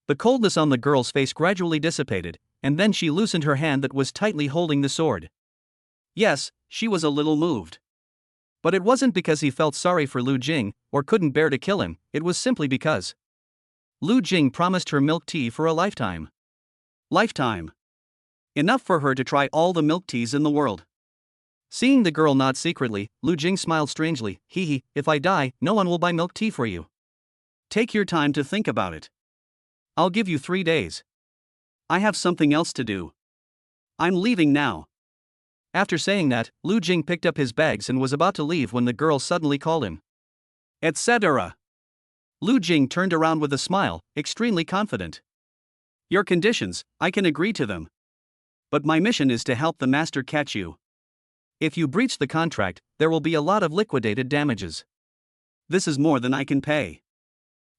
The coldness on the girl's face gradually dissipated, and then she loosened her hand that was tightly holding the sword. Yes, she was a little moved. But it wasn't because he felt sorry for Lu Jing, or couldn't bear to kill him, it was simply because Lu Jing promised her milk tea for a lifetime. Lifetime. Enough for her to try all the milk teas in the world. Seeing the girl nod secretly, Lu Jing smiled strangely. Hee hee, if I die, no one will buy milk tea for you. Take your time to think about it. I'll give you 3 days. I have something else to do. I'm leaving now. After saying that, Lu Jing picked up his bags and was about to leave when the girl suddenly called him. Etc. Lu Jing turned around with a smile, extremely confident. Your conditions, I can agree to them. But my mission is to help the master catch you. If you breach the contract, there will be a lot of liquidated damages. This is more than I can pay.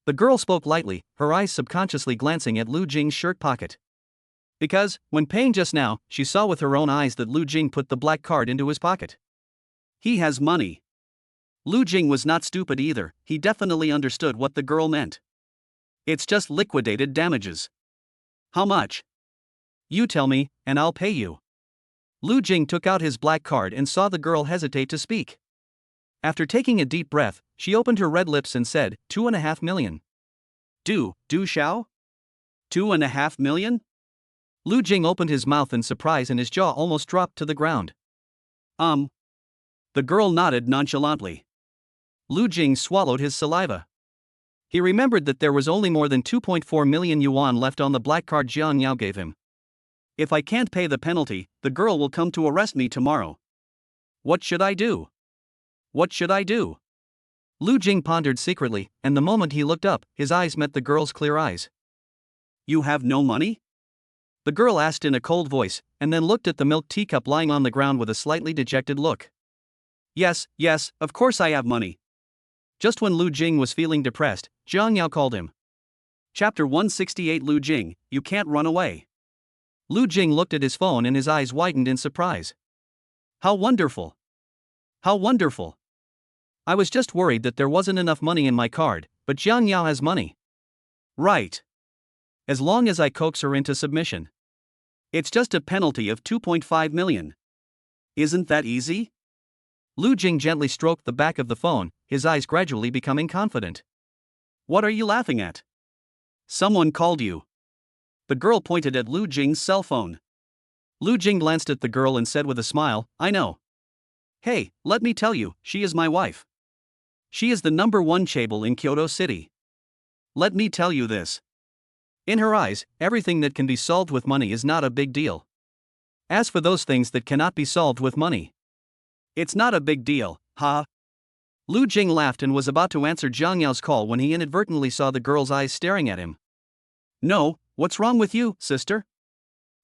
The girl spoke lightly, her eyes subconsciously glancing at Lu Jing's shirt pocket. Because, when paying just now, she saw with her own eyes that Lu Jing put the black card into his pocket. He has money. Lu Jing was not stupid either, he definitely understood what the girl meant. It's just liquidated damages. How much? You tell me, and I'll pay you. Lu Jing took out his black card and saw the girl hesitate to speak. After taking a deep breath, she opened her red lips and said, 2.5 million. Do, Shao? 2.5 million? Lu Jing opened his mouth in surprise and his jaw almost dropped to the ground. The girl nodded nonchalantly. Lu Jing swallowed his saliva. He remembered that there was only more than 2.4 million yuan left on the black card Jiang Yao gave him. If I can't pay the penalty, the girl will come to arrest me tomorrow. What should I do? What should I do? Lu Jing pondered secretly, and the moment he looked up, his eyes met the girl's clear eyes. You have no money? The girl asked in a cold voice, and then looked at the milk teacup lying on the ground with a slightly dejected look. Yes, of course I have money. Just when Lu Jing was feeling depressed, Jiang Yao called him. Chapter 168 Lu Jing, you can't run away. Lu Jing looked at his phone and his eyes widened in surprise. How wonderful! How wonderful! I was just worried that there wasn't enough money in my card, but Jiang Yao has money. Right. As long as I coax her into submission. It's just a penalty of 2.5 million. Isn't that easy? Lu Jing gently stroked the back of the phone, his eyes gradually becoming confident. What are you laughing at? Someone called you. The girl pointed at Lu Jing's cell phone. Lu Jing glanced at the girl and said with a smile, I know. Hey, let me tell you, she is my wife. She is the #1 chaebol in Kyoto City. Let me tell you this. In her eyes, everything that can be solved with money is not a big deal. As for those things that cannot be solved with money, it's not a big deal, ha. Lu Jing laughed and was about to answer Jiang Yao's call when he inadvertently saw the girl's eyes staring at him. No, what's wrong with you, sister?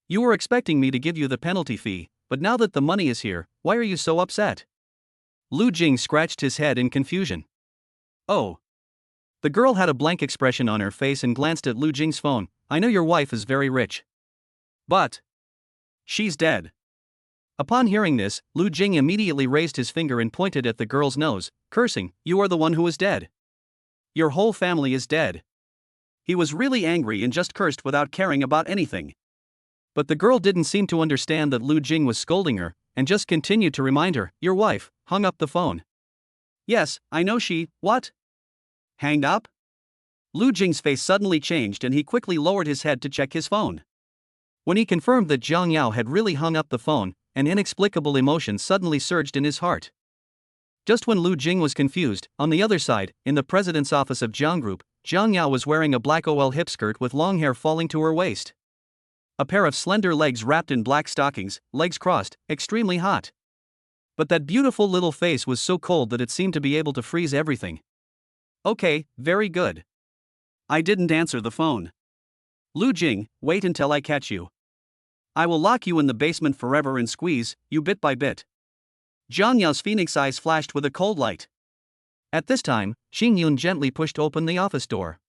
You were expecting me to give you the penalty fee, but now that the money is here, why are you so upset? Lu Jing scratched his head in confusion. Oh. The girl had a blank expression on her face and glanced at Lu Jing's phone. I know your wife is very rich. But she's dead. Upon hearing this, Lu Jing immediately raised his finger and pointed at the girl's nose, cursing, You are the one who is dead. Your whole family is dead. He was really angry and just cursed without caring about anything. But the girl didn't seem to understand that Lu Jing was scolding her, and just continued to remind her, Your wife, hung up the phone. Yes, I know she, what? Hanged up? Lu Jing's face suddenly changed and he quickly lowered his head to check his phone. When he confirmed that Jiang Yao had really hung up the phone, an inexplicable emotion suddenly surged in his heart. Just when Lu Jing was confused, on the other side, in the president's office of Jiang Group, Jiang Yao was wearing a black OL hip skirt with long hair falling to her waist. A pair of slender legs wrapped in black stockings, legs crossed, extremely hot. But that beautiful little face was so cold that it seemed to be able to freeze everything. Okay, very good. I didn't answer the phone. Lu Jing, wait until I catch you. I will lock you in the basement forever and squeeze you bit by bit. Jiang Yao's phoenix eyes flashed with a cold light. At this time, Xing Yun gently pushed open the office door.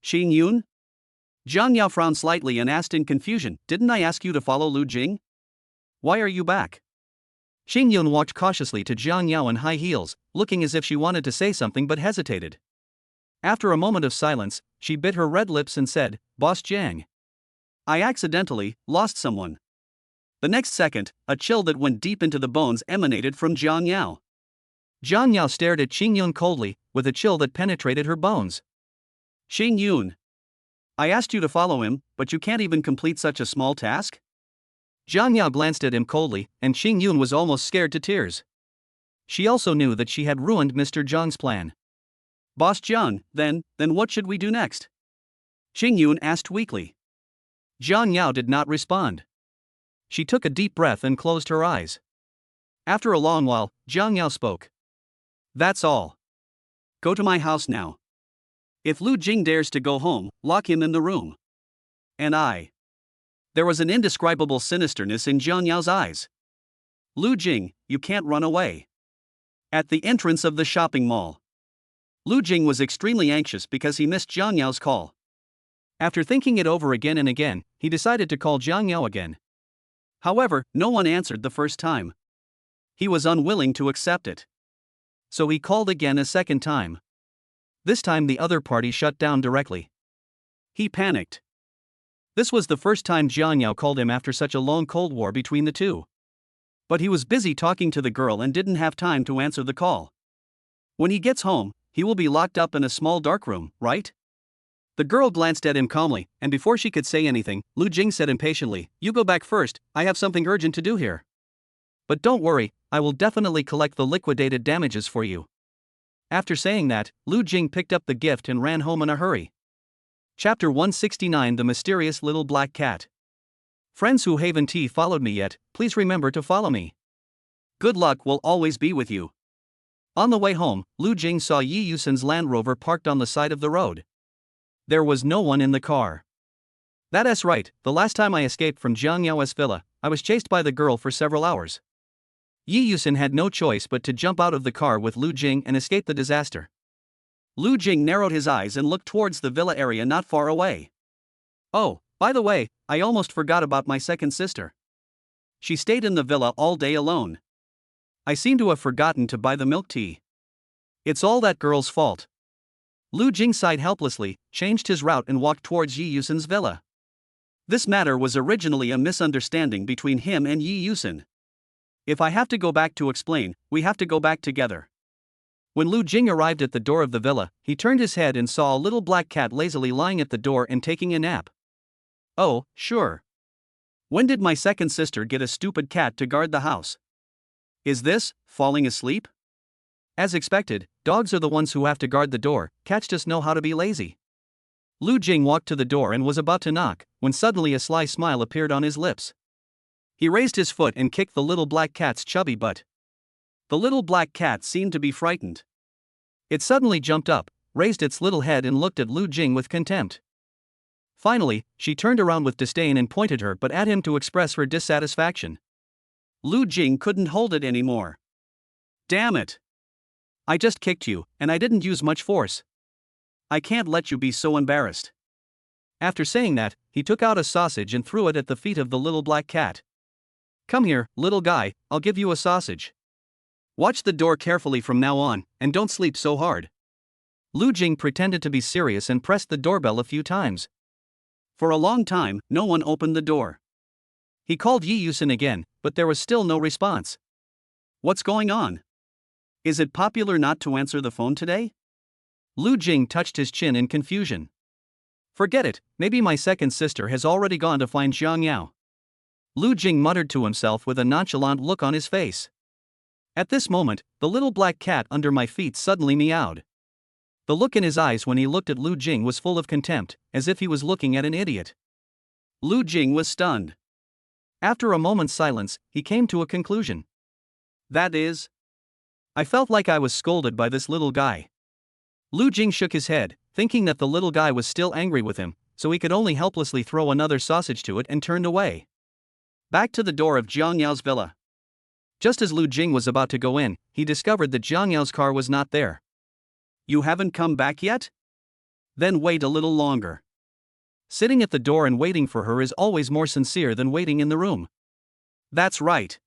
Xing Yun? Jiang Yao frowned slightly and asked in confusion, Didn't I ask you to follow Lu Jing? Why are you back? Xing Yun walked cautiously to Jiang Yao in high heels, looking as if she wanted to say something but hesitated. After a moment of silence, she bit her red lips and said, Boss Jiang. I accidentally lost someone. The next second, a chill that went deep into the bones emanated from Jiang Yao. Jiang Yao stared at Xing Yun coldly, with a chill that penetrated her bones. Xing Yun. I asked you to follow him, but you can't even complete such a small task? Jiang Yao glanced at him coldly, and Xing Yun was almost scared to tears. She also knew that she had ruined Mr. Zhang's plan. Boss Jiang, then what should we do next? Xing Yun asked weakly. Jiang Yao did not respond. She took a deep breath and closed her eyes. After a long while, Jiang Yao spoke. That's all. Go to my house now. If Lu Jing dares to go home, lock him in the room. And I. There was an indescribable sinisterness in Jiang Yao's eyes. Lu Jing, you can't run away. At the entrance of the shopping mall. Lu Jing was extremely anxious because he missed Jiang Yao's call. After thinking it over again and again, he decided to call Jiang Yao again. However, no one answered the first time. He was unwilling to accept it. So he called again a second time. This time the other party shut down directly. He panicked. This was the first time Jiang Yao called him after such a long cold war between the two. But he was busy talking to the girl and didn't have time to answer the call. When he gets home, he will be locked up in a small dark room, right? The girl glanced at him calmly, and before she could say anything, Lu Jing said impatiently, "You go back first, I have something urgent to do here. But don't worry, I will definitely collect the liquidated damages for you." After saying that, Lu Jing picked up the gift and ran home in a hurry. Chapter 169: The Mysterious Little Black Cat. Friends who haven't followed me yet, please remember to follow me. Good luck will always be with you. On the way home, Lu Jing saw Yi Yusen's Land Rover parked on the side of the road. There was no one in the car. That's right, the last time I escaped from Jiang Yao's villa, I was chased by the girl for several hours. Yi Yusen had no choice but to jump out of the car with Lu Jing and escape the disaster. Lu Jing narrowed his eyes and looked towards the villa area not far away. "Oh, by the way, I almost forgot about my second sister. She stayed in the villa all day alone. I seem to have forgotten to buy the milk tea. It's all that girl's fault." Lu Jing sighed helplessly, changed his route and walked towards Yi Yusen's villa. This matter was originally a misunderstanding between him and Yi Yusen. If I have to go back to explain, we have to go back together. When Lu Jing arrived at the door of the villa, he turned his head and saw a little black cat lazily lying at the door and taking a nap. "Oh, sure. When did my second sister get a stupid cat to guard the house? Is this falling asleep?" As expected, dogs are the ones who have to guard the door, cats just know how to be lazy. Lu Jing walked to the door and was about to knock, when suddenly a sly smile appeared on his lips. He raised his foot and kicked the little black cat's chubby butt. The little black cat seemed to be frightened. It suddenly jumped up, raised its little head and looked at Lu Jing with contempt. Finally, she turned around with disdain and pointed her butt at him to express her dissatisfaction. Lu Jing couldn't hold it anymore. "Damn it! I just kicked you, and I didn't use much force. I can't let you be so embarrassed." After saying that, he took out a sausage and threw it at the feet of the little black cat. "Come here, little guy, I'll give you a sausage. Watch the door carefully from now on, and don't sleep so hard." Lu Jing pretended to be serious and pressed the doorbell a few times. For a long time, no one opened the door. He called Yi Yusen again, but there was still no response. "What's going on? Is it popular not to answer the phone today?" Lu Jing touched his chin in confusion. "Forget it, maybe my second sister has already gone to find Jiang Yao." Lu Jing muttered to himself with a nonchalant look on his face. At this moment, the little black cat under my feet suddenly meowed. The look in his eyes when he looked at Lu Jing was full of contempt, as if he was looking at an idiot. Lu Jing was stunned. After a moment's silence, he came to a conclusion. "That is, I felt like I was scolded by this little guy." Lu Jing shook his head, thinking that the little guy was still angry with him, so he could only helplessly throw another sausage to it and turned away. Back to the door of Jiang Yao's villa. Just as Lu Jing was about to go in, he discovered that Jiang Yao's car was not there. "You haven't come back yet? Then wait a little longer." Sitting at the door and waiting for her is always more sincere than waiting in the room. "That's right."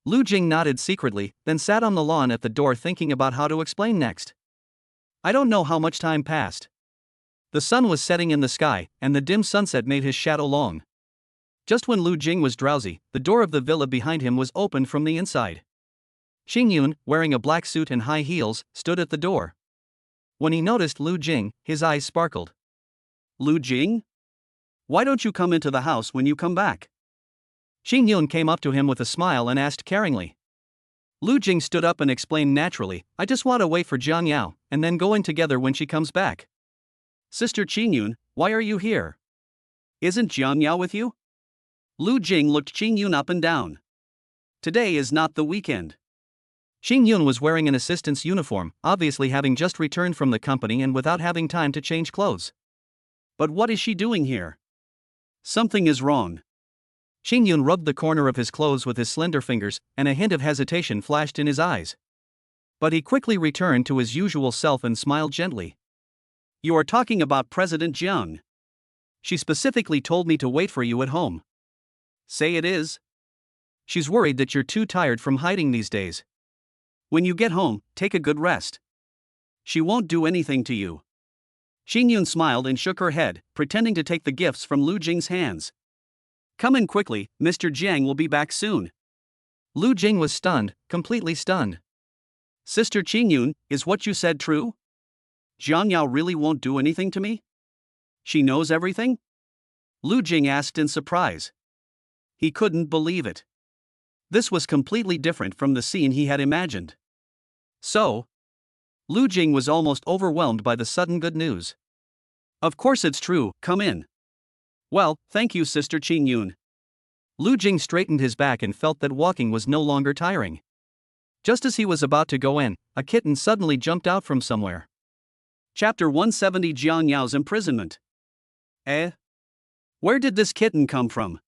Lu Jing nodded secretly, then sat on the lawn at the door thinking about how to explain next. I don't know how much time passed. The sun was setting in the sky, and the dim sunset made his shadow long. Just when Lu Jing was drowsy, the door of the villa behind him was opened from the inside. Xing Yun, wearing a black suit and high heels, stood at the door. When he noticed Lu Jing, his eyes sparkled. "Lu Jing? Why don't you come into the house when you come back?" Xing Yun came up to him with a smile and asked caringly. Lu Jing stood up and explained naturally, "I just want to wait for Jiang Yao, and then go in together when she comes back." "Sister Xing Yun, why are you here? Isn't Jiang Yao with you?" Lu Jing looked Xing Yun up and down. "Today is not the weekend." Xing Yun was wearing an assistant's uniform, obviously having just returned from the company and without having time to change clothes. "But what is she doing here? Something is wrong." Xing Yun rubbed the corner of his clothes with his slender fingers, and a hint of hesitation flashed in his eyes. But he quickly returned to his usual self and smiled gently. "You are talking about President Jiang. She specifically told me to wait for you at home. Say it is. She's worried that you're too tired from hiding these days. When you get home, take a good rest. She won't do anything to you." Xing Yun smiled and shook her head, pretending to take the gifts from Lu Jing's hands. "Come in quickly, Mr. Jiang will be back soon." Lu Jing was stunned, completely stunned. "Sister Xing Yun, is what you said true? Jiang Yao really won't do anything to me?" She knows everything? Lu Jing asked in surprise. He couldn't believe it. This was completely different from the scene he had imagined. So, Lu Jing was almost overwhelmed by the sudden good news. Of course it's true, come in. Well, thank you, Sister Qing Yun. Lu Jing straightened his back and felt that walking was no longer tiring. Just as he was about to go in, a kitten suddenly jumped out from somewhere. Chapter 170 Jiang Yao's imprisonment. Where did this kitten come from?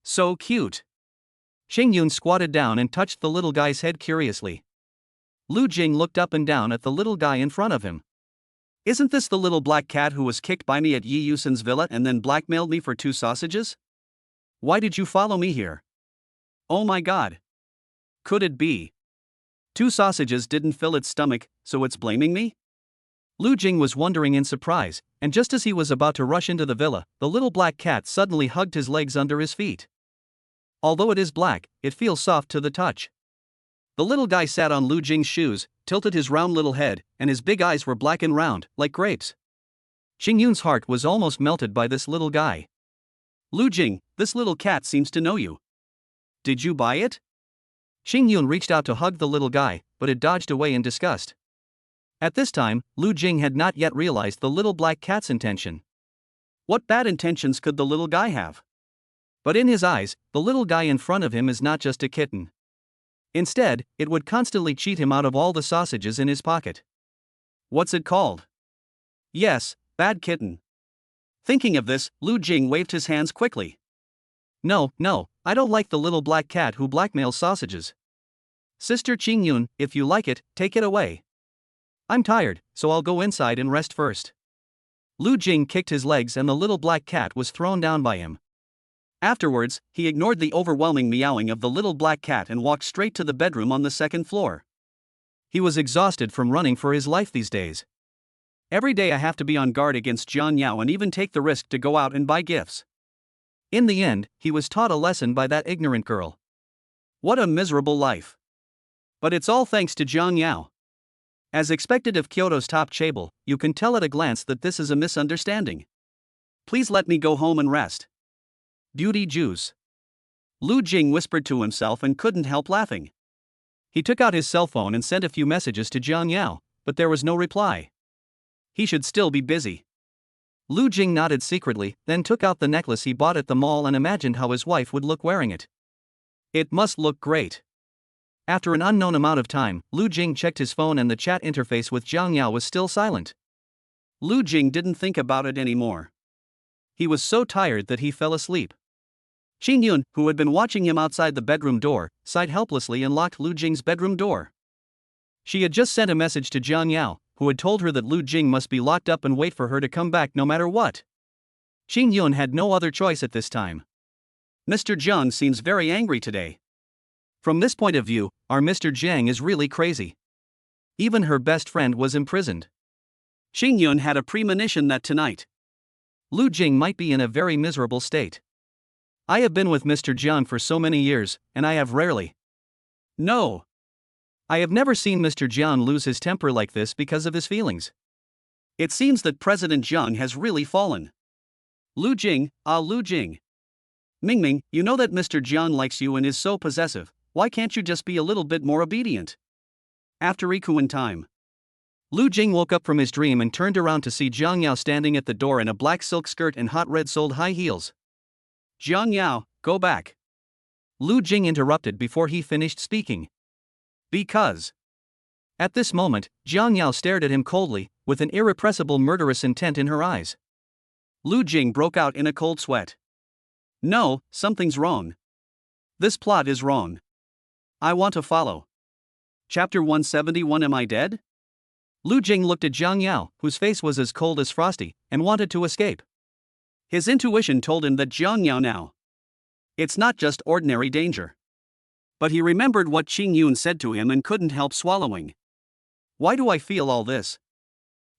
So cute. Qing Yun squatted down and touched the little guy's head curiously. Lu Jing looked up and down at the little guy in front of him. Isn't this the little black cat who was kicked by me at Yi Yusen's villa and then blackmailed me for 2 sausages? Why did you follow me here? Oh my god. Could it be? 2 sausages didn't fill its stomach, so it's blaming me? Lu Jing was wondering in surprise, and just as he was about to rush into the villa, the little black cat suddenly hugged his legs under his feet. Although it is black, it feels soft to the touch. The little guy sat on Lu Jing's shoes, tilted his round little head, and his big eyes were black and round, like grapes. Qing Yun's heart was almost melted by this little guy. Lu Jing, this little cat seems to know you. Did you buy it? Qing Yun reached out to hug the little guy, but it dodged away in disgust. At this time, Lu Jing had not yet realized the little black cat's intention. What bad intentions could the little guy have? But in his eyes, the little guy in front of him is not just a kitten. Instead, it would constantly cheat him out of all the sausages in his pocket. What's it called? Yes, bad kitten. Thinking of this, Lu Jing waved his hands quickly. No, I don't like the little black cat who blackmails sausages. Sister Qing Yun, if you like it, take it away. I'm tired, so I'll go inside and rest first. Lu Jing kicked his legs and the little black cat was thrown down by him. Afterwards, he ignored the overwhelming meowing of the little black cat and walked straight to the bedroom on the 2nd floor. He was exhausted from running for his life these days. Every day I have to be on guard against Jiang Yao and even take the risk to go out and buy gifts. In the end, he was taught a lesson by that ignorant girl. What a miserable life. But it's all thanks to Jiang Yao. As expected of Kyoto's top chaebol, you can tell at a glance that this is a misunderstanding. Please let me go home and rest. Duty juice. Lu Jing whispered to himself and couldn't help laughing. He took out his cell phone and sent a few messages to Jiang Yao, but there was no reply. He should still be busy. Lu Jing nodded secretly, then took out the necklace he bought at the mall and imagined how his wife would look wearing it. It must look great. After an unknown amount of time, Lu Jing checked his phone and the chat interface with Jiang Yao was still silent. Lu Jing didn't think about it anymore. He was so tired that he fell asleep. Qing Yun, who had been watching him outside the bedroom door, sighed helplessly and locked Lu Jing's bedroom door. She had just sent a message to Jiang Yao, who had told her that Lu Jing must be locked up and wait for her to come back no matter what. Qing Yun had no other choice at this time. Mr. Jiang seems very angry today. From this point of view, our Mr. Jiang is really crazy. Even her best friend was imprisoned. Qing Yun had a premonition that tonight, Lu Jing might be in a very miserable state. I have been with Mr. Jiang for so many years, and I have rarely. No. I have never seen Mr. Jiang lose his temper like this because of his feelings. It seems that President Jiang has really fallen. Lu Jing, Lu Jing. Mingming, you know that Mr. Jiang likes you and is so possessive, why can't you just be a little bit more obedient? After Ikuan time. Lu Jing woke up from his dream and turned around to see Jiang Yao standing at the door in a black silk skirt and hot red-soled high heels. Jiang Yao, go back. Lu Jing interrupted before he finished speaking. Because. At this moment, Jiang Yao stared at him coldly, with an irrepressible murderous intent in her eyes. Lu Jing broke out in a cold sweat. No, something's wrong. This plot is wrong. I want to follow. Chapter 171 Am I dead? Lu Jing looked at Jiang Yao, whose face was as cold as frosty, and wanted to escape. His intuition told him that Jiang Yao now. It's not just ordinary danger. But he remembered what Qing Yun said to him and couldn't help swallowing. Why do I feel all this?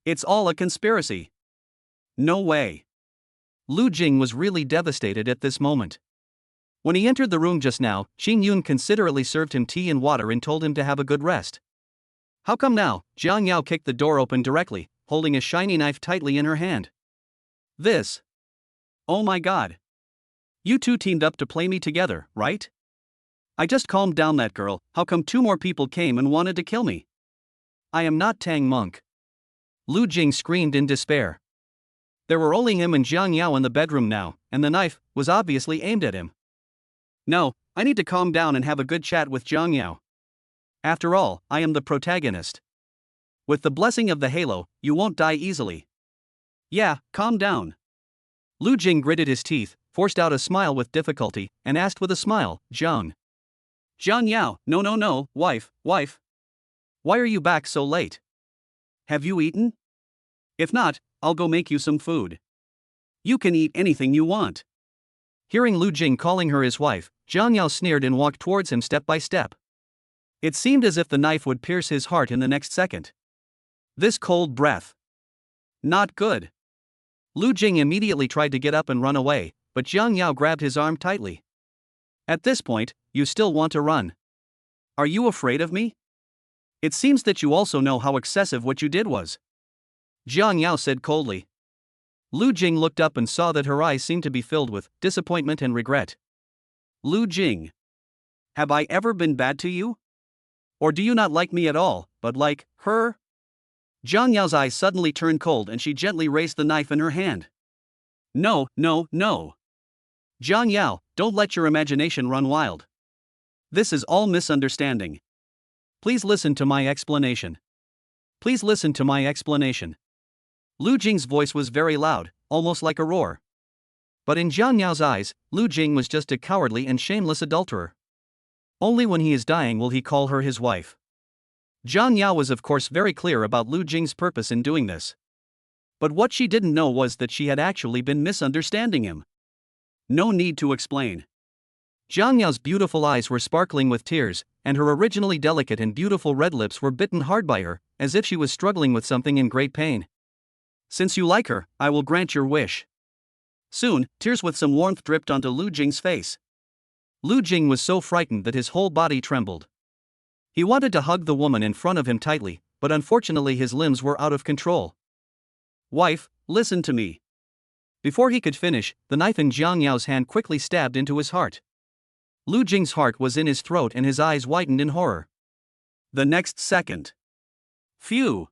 It's all a conspiracy. No way. Lu Jing was really devastated at this moment. When he entered the room just now, Qing Yun considerately served him tea and water and told him to have a good rest. How come now? Jiang Yao kicked the door open directly, holding a shiny knife tightly in her hand. This. Oh my god. You two teamed up to play me together, right? I just calmed down that girl, how come 2 more people came and wanted to kill me? I am not Tang Monk. Lu Jing screamed in despair. There were only him and Jiang Yao in the bedroom now, and the knife was obviously aimed at him. No, I need to calm down and have a good chat with Jiang Yao. After all, I am the protagonist. With the blessing of the halo, you won't die easily. Yeah, calm down. Lu Jing gritted his teeth, forced out a smile with difficulty, and asked with a smile, Jiang Yao, no, wife. Why are you back so late? Have you eaten? If not, I'll go make you some food. You can eat anything you want. Hearing Lu Jing calling her his wife, Jiang Yao sneered and walked towards him step by step. It seemed as if the knife would pierce his heart in the next second. This cold breath. Not good. Lu Jing immediately tried to get up and run away, but Jiang Yao grabbed his arm tightly. At this point, you still want to run. Are you afraid of me? It seems that you also know how excessive what you did was. Jiang Yao said coldly. Lu Jing looked up and saw that her eyes seemed to be filled with disappointment and regret. Lu Jing. Have I ever been bad to you? Or do you not like me at all, but like her? Jiang Yao's eyes suddenly turned cold and she gently raised the knife in her hand. No. Jiang Yao, don't let your imagination run wild. This is all misunderstanding. Please listen to my explanation. Lu Jing's voice was very loud, almost like a roar. But in Jiang Yao's eyes, Lu Jing was just a cowardly and shameless adulterer. Only when he is dying will he call her his wife. Jiang Yao was of course very clear about Lu Jing's purpose in doing this. But what she didn't know was that she had actually been misunderstanding him. No need to explain. Jiang Yao's beautiful eyes were sparkling with tears, and her originally delicate and beautiful red lips were bitten hard by her, as if she was struggling with something in great pain. Since you like her, I will grant your wish. Soon, tears with some warmth dripped onto Lu Jing's face. Lu Jing was so frightened that his whole body trembled. He wanted to hug the woman in front of him tightly, but unfortunately his limbs were out of control. Wife, listen to me. Before he could finish, the knife in Jiang Yao's hand quickly stabbed into his heart. Lu Jing's heart was in his throat and his eyes widened in horror. The next second. Phew!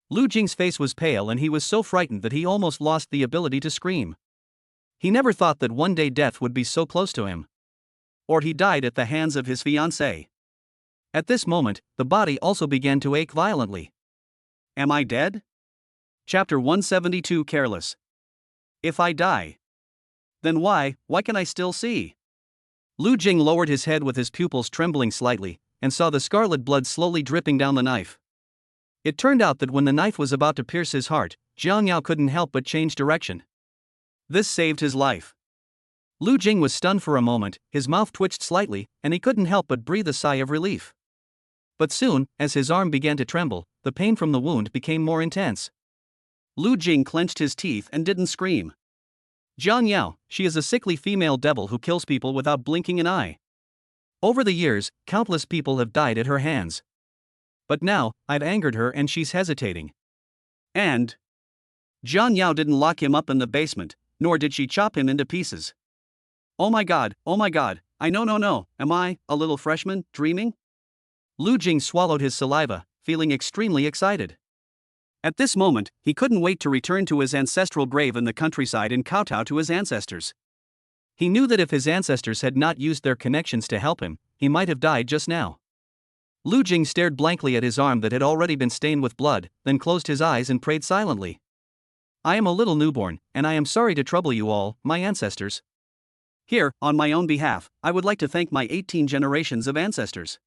Lu Jing's face was pale and he was so frightened that he almost lost the ability to scream. He never thought that one day death would be so close to him. Or he died at the hands of his fiancée. At this moment, the body also began to ache violently. Am I dead? Chapter 172 Careless. If I die, then why can I still see? Lu Jing lowered his head with his pupils trembling slightly, and saw the scarlet blood slowly dripping down the knife. It turned out that when the knife was about to pierce his heart, Jiang Yao couldn't help but change direction. This saved his life. Lu Jing was stunned for a moment, his mouth twitched slightly, and he couldn't help but breathe a sigh of relief. But soon, as his arm began to tremble, the pain from the wound became more intense. Lu Jing clenched his teeth and didn't scream. Jiang Yao, she is a sickly female devil who kills people without blinking an eye. Over the years, countless people have died at her hands. But now, I've angered her and she's hesitating. And Jiang Yao didn't lock him up in the basement, nor did she chop him into pieces. Oh my god, I no, am I, a little freshman, dreaming? Lu Jing swallowed his saliva, feeling extremely excited. At this moment, he couldn't wait to return to his ancestral grave in the countryside and kowtow to his ancestors. He knew that if his ancestors had not used their connections to help him, he might have died just now. Lu Jing stared blankly at his arm that had already been stained with blood, then closed his eyes and prayed silently. I am a little newborn, and I am sorry to trouble you all, my ancestors. Here, on my own behalf, I would like to thank my 18 generations of ancestors.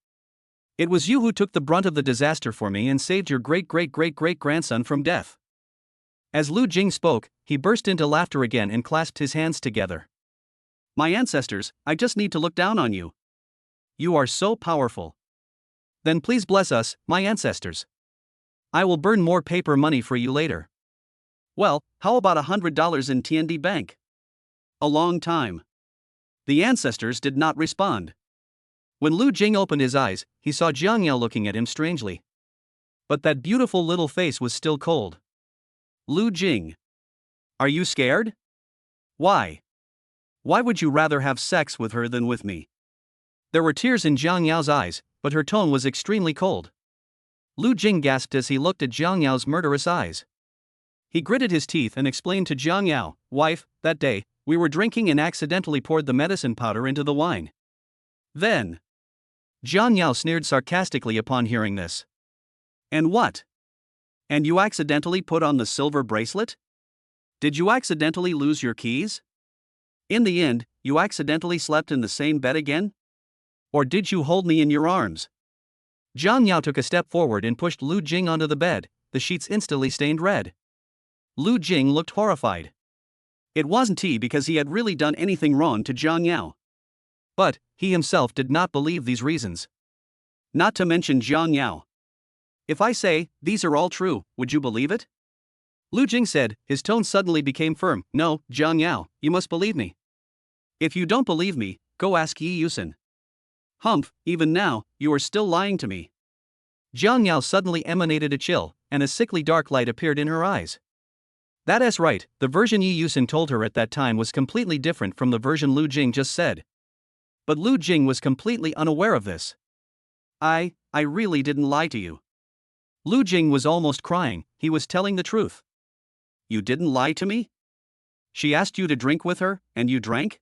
It was you who took the brunt of the disaster for me and saved your great-great-great-great-grandson from death. As Lu Jing spoke, he burst into laughter again and clasped his hands together. My ancestors, I just need to look down on you. You are so powerful. Then please bless us, my ancestors. I will burn more paper money for you later. Well, how about $100 in TND Bank? A long time. The ancestors did not respond. When Lu Jing opened his eyes, he saw Jiang Yao looking at him strangely. But that beautiful little face was still cold. Lu Jing. Are you scared? Why? Why would you rather have sex with her than with me? There were tears in Jiang Yao's eyes, but her tone was extremely cold. Lu Jing gasped as he looked at Jiang Yao's murderous eyes. He gritted his teeth and explained to Jiang Yao, "Wife, that day, we were drinking and accidentally poured the medicine powder into the wine. Then." Jiang Yao sneered sarcastically upon hearing this. "And what? And you accidentally put on the silver bracelet? Did you accidentally lose your keys? In the end, you accidentally slept in the same bed again? Or did you hold me in your arms?" Jiang Yao took a step forward and pushed Lu Jing onto the bed, the sheets instantly stained red. Lu Jing looked horrified. It wasn't he because he had really done anything wrong to Jiang Yao. But he himself did not believe these reasons. Not to mention Jiang Yao. "If I say, these are all true, would you believe it?" Lu Jing said, his tone suddenly became firm. "No, Jiang Yao, you must believe me. If you don't believe me, go ask Yi Yusen. Humph, even now, you are still lying to me." Jiang Yao suddenly emanated a chill, and a sickly dark light appeared in her eyes. That's right, the version Yi Yusen told her at that time was completely different from the version Lu Jing just said. But Lu Jing was completely unaware of this. I really didn't lie to you." Lu Jing was almost crying, he was telling the truth. "You didn't lie to me? She asked you to drink with her, and you drank?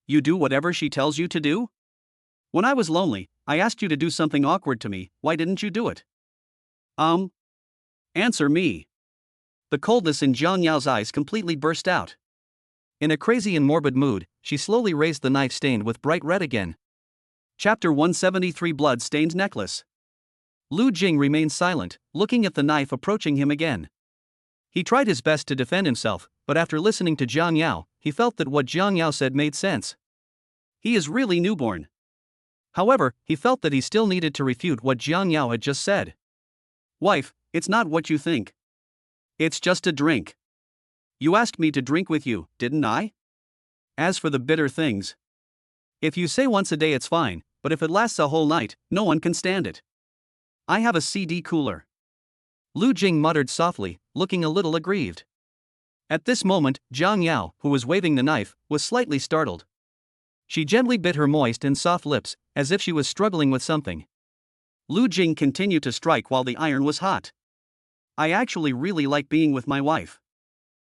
You do whatever she tells you to do? When I was lonely, I asked you to do something awkward to me, why didn't you do it? Answer me." The coldness in Jiang Yao's eyes completely burst out. In a crazy and morbid mood, she slowly raised the knife stained with bright red again. Chapter 173 Blood-Stained Necklace. Lu Jing remained silent, looking at the knife approaching him again. He tried his best to defend himself, but after listening to Jiang Yao, he felt that what Jiang Yao said made sense. He is really newborn. However, he felt that he still needed to refute what Jiang Yao had just said. "Wife, it's not what you think. It's just a drink. You asked me to drink with you, didn't I? As for the bitter things, if you say once a day it's fine, but if it lasts a whole night, no one can stand it. I have a CD cooler." Lu Jing muttered softly, looking a little aggrieved. At this moment, Jiang Yao, who was waving the knife, was slightly startled. She gently bit her moist and soft lips, as if she was struggling with something. Lu Jing continued to strike while the iron was hot. "I actually really like being with my wife.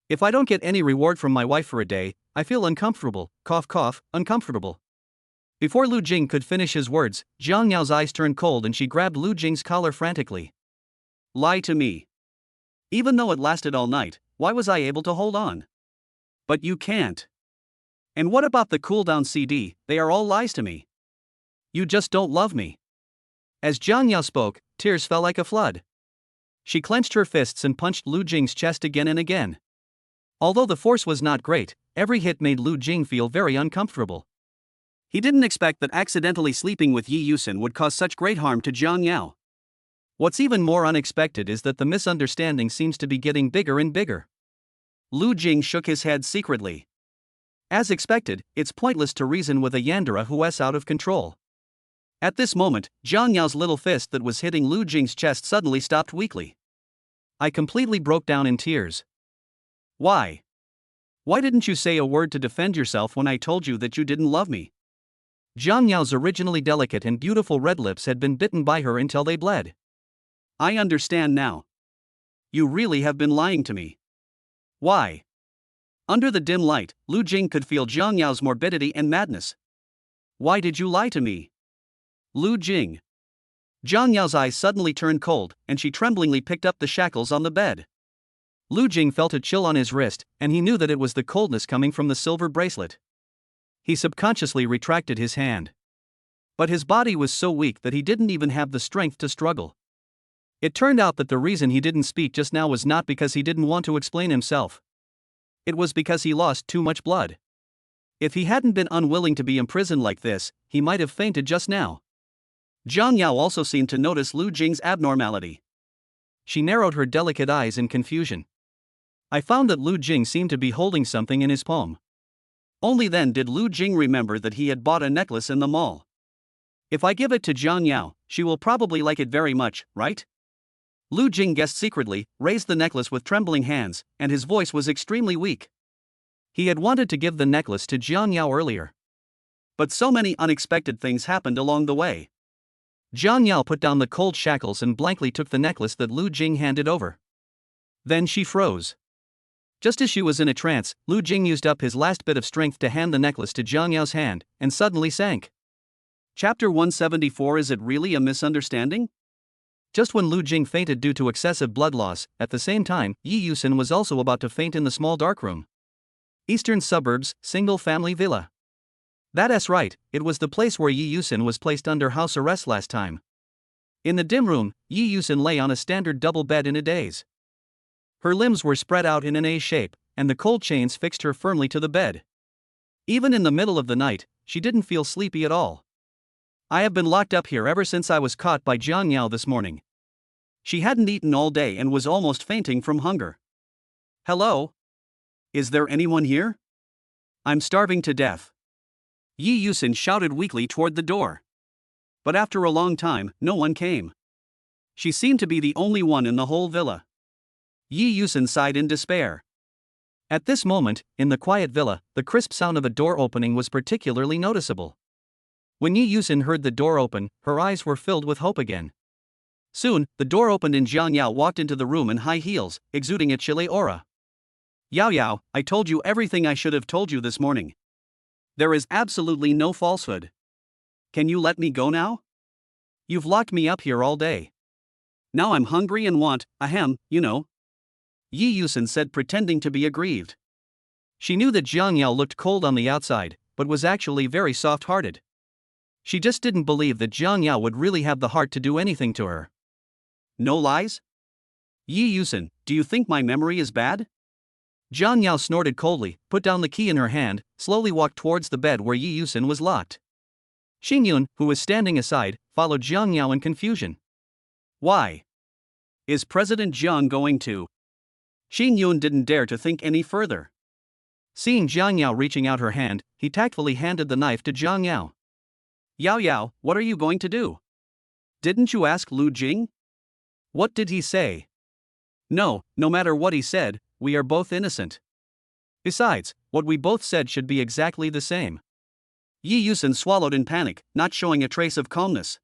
If I don't get any reward from my wife for a day, I feel uncomfortable, cough cough, uncomfortable." Before Lu Jing could finish his words, Jiang Yao's eyes turned cold and she grabbed Lu Jing's collar frantically. "Lie to me. Even though it lasted all night, why was I able to hold on? But you can't. And what about the cooldown CD, they are all lies to me. You just don't love me." As Jiang Yao spoke, tears fell like a flood. She clenched her fists and punched Lu Jing's chest again and again. Although the force was not great, every hit made Lu Jing feel very uncomfortable. He didn't expect that accidentally sleeping with Yi Yusen would cause such great harm to Jiang Yao. What's even more unexpected is that the misunderstanding seems to be getting bigger and bigger. Lu Jing shook his head secretly. As expected, it's pointless to reason with a yandere who is out of control. At this moment, Jiang Yao's little fist that was hitting Lu Jing's chest suddenly stopped weakly. I completely broke down in tears. "Why? Why didn't you say a word to defend yourself when I told you that you didn't love me?" Jiang Yao's originally delicate and beautiful red lips had been bitten by her until they bled. "I understand now. You really have been lying to me. Why?" Under the dim light, Lu Jing could feel Jiang Yao's morbidity and madness. "Why did you lie to me? Lu Jing." Jiang Yao's eyes suddenly turned cold, and she tremblingly picked up the shackles on the bed. Lu Jing felt a chill on his wrist, and he knew that it was the coldness coming from the silver bracelet. He subconsciously retracted his hand. But his body was so weak that he didn't even have the strength to struggle. It turned out that the reason he didn't speak just now was not because he didn't want to explain himself. It was because he lost too much blood. If he hadn't been unwilling to be imprisoned like this, he might have fainted just now. Jiang Yao also seemed to notice Lu Jing's abnormality. She narrowed her delicate eyes in confusion. I found that Lu Jing seemed to be holding something in his palm. Only then did Lu Jing remember that he had bought a necklace in the mall. If I give it to Jiang Yao, she will probably like it very much, right? Lu Jing guessed secretly, raised the necklace with trembling hands, and his voice was extremely weak. He had wanted to give the necklace to Jiang Yao earlier. But so many unexpected things happened along the way. Jiang Yao put down the cold shackles and blankly took the necklace that Lu Jing handed over. Then she froze. Just as she was in a trance, Lu Jing used up his last bit of strength to hand the necklace to Jiang Yao's hand, and suddenly sank. Chapter 174. Is it really a misunderstanding? Just when Lu Jing fainted due to excessive blood loss, at the same time, Yi Yusin was also about to faint in the small dark room. Eastern Suburbs, single-family villa. That's right, it was the place where Yi Yusin was placed under house arrest last time. In the dim room, Yi Yusin lay on a standard double bed in a daze. Her limbs were spread out in an A shape, and the cold chains fixed her firmly to the bed. Even in the middle of the night, she didn't feel sleepy at all. I have been locked up here ever since I was caught by Jiang Yao this morning. She hadn't eaten all day and was almost fainting from hunger. Hello? Is there anyone here? I'm starving to death. Yi Yusin shouted weakly toward the door. But after a long time, no one came. She seemed to be the only one in the whole villa. Yi Yusin sighed in despair. At this moment, in the quiet villa, the crisp sound of a door opening was particularly noticeable. When Yi Yusin heard the door open, her eyes were filled with hope again. Soon, the door opened and Jiang Yao walked into the room in high heels, exuding a chilly aura. Yao Yao, I told you everything I should have told you this morning. There is absolutely no falsehood. Can you let me go now? You've locked me up here all day. Now I'm hungry and want, you know. Yi Yusin said, pretending to be aggrieved. She knew that Jiang Yao looked cold on the outside, but was actually very soft-hearted. She just didn't believe that Jiang Yao would really have the heart to do anything to her. No lies? Yi Yusin, do you think my memory is bad? Jiang Yao snorted coldly, put down the key in her hand, slowly walked towards the bed where Yi Yusin was locked. Xingyun, who was standing aside, followed Jiang Yao in confusion. Why? Is President Jiang going to? Xingyun didn't dare to think any further. Seeing Jiang Yao reaching out her hand, he tactfully handed the knife to Jiang Yao. Yao Yao, what are you going to do? Didn't you ask Lu Jing? What did he say? No matter what he said, we are both innocent. Besides, what we both said should be exactly the same. Yi Yusin swallowed in panic, not showing a trace of calmness.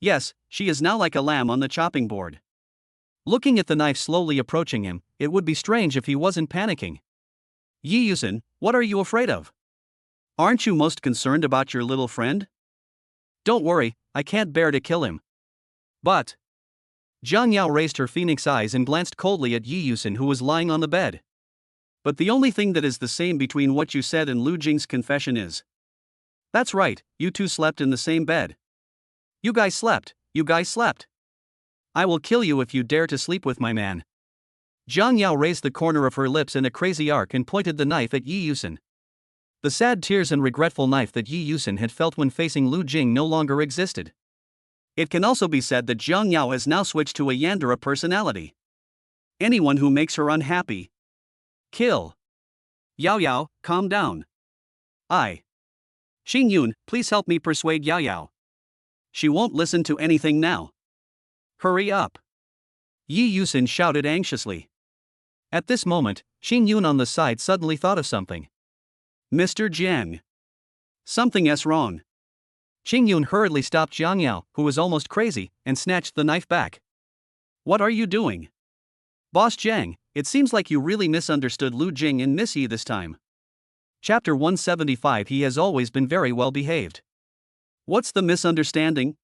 Yes, she is now like a lamb on the chopping board. Looking at the knife slowly approaching him, it would be strange if he wasn't panicking. Yi Yusin, what are you afraid of? Aren't you most concerned about your little friend? Don't worry, I can't bear to kill him. But... Jiang Yao raised her phoenix eyes and glanced coldly at Yi Yusin, who was lying on the bed. But the only thing that is the same between what you said and Lu Jing's confession is. That's right, you two slept in the same bed. You guys slept. I will kill you if you dare to sleep with my man. Jiang Yao raised the corner of her lips in a crazy arc and pointed the knife at Yi Yusin. The sad tears and regretful knife that Yi Yusin had felt when facing Lu Jing no longer existed. It can also be said that Jiang Yao has now switched to a yandere personality. Anyone who makes her unhappy. Kill. Yao Yao, calm down. Xingyun, please help me persuade Yao Yao. She won't listen to anything now. Hurry up. Yi Yusin shouted anxiously. At this moment, Xingyun on the side suddenly thought of something. Mr. Jiang. Something's wrong. Xingyun hurriedly stopped Jiang Yao, who was almost crazy, and snatched the knife back. What are you doing? Boss Jiang, it seems like you really misunderstood Lu Jing and Miss Yi this time. Chapter 175. He has always been very well behaved. What's the misunderstanding?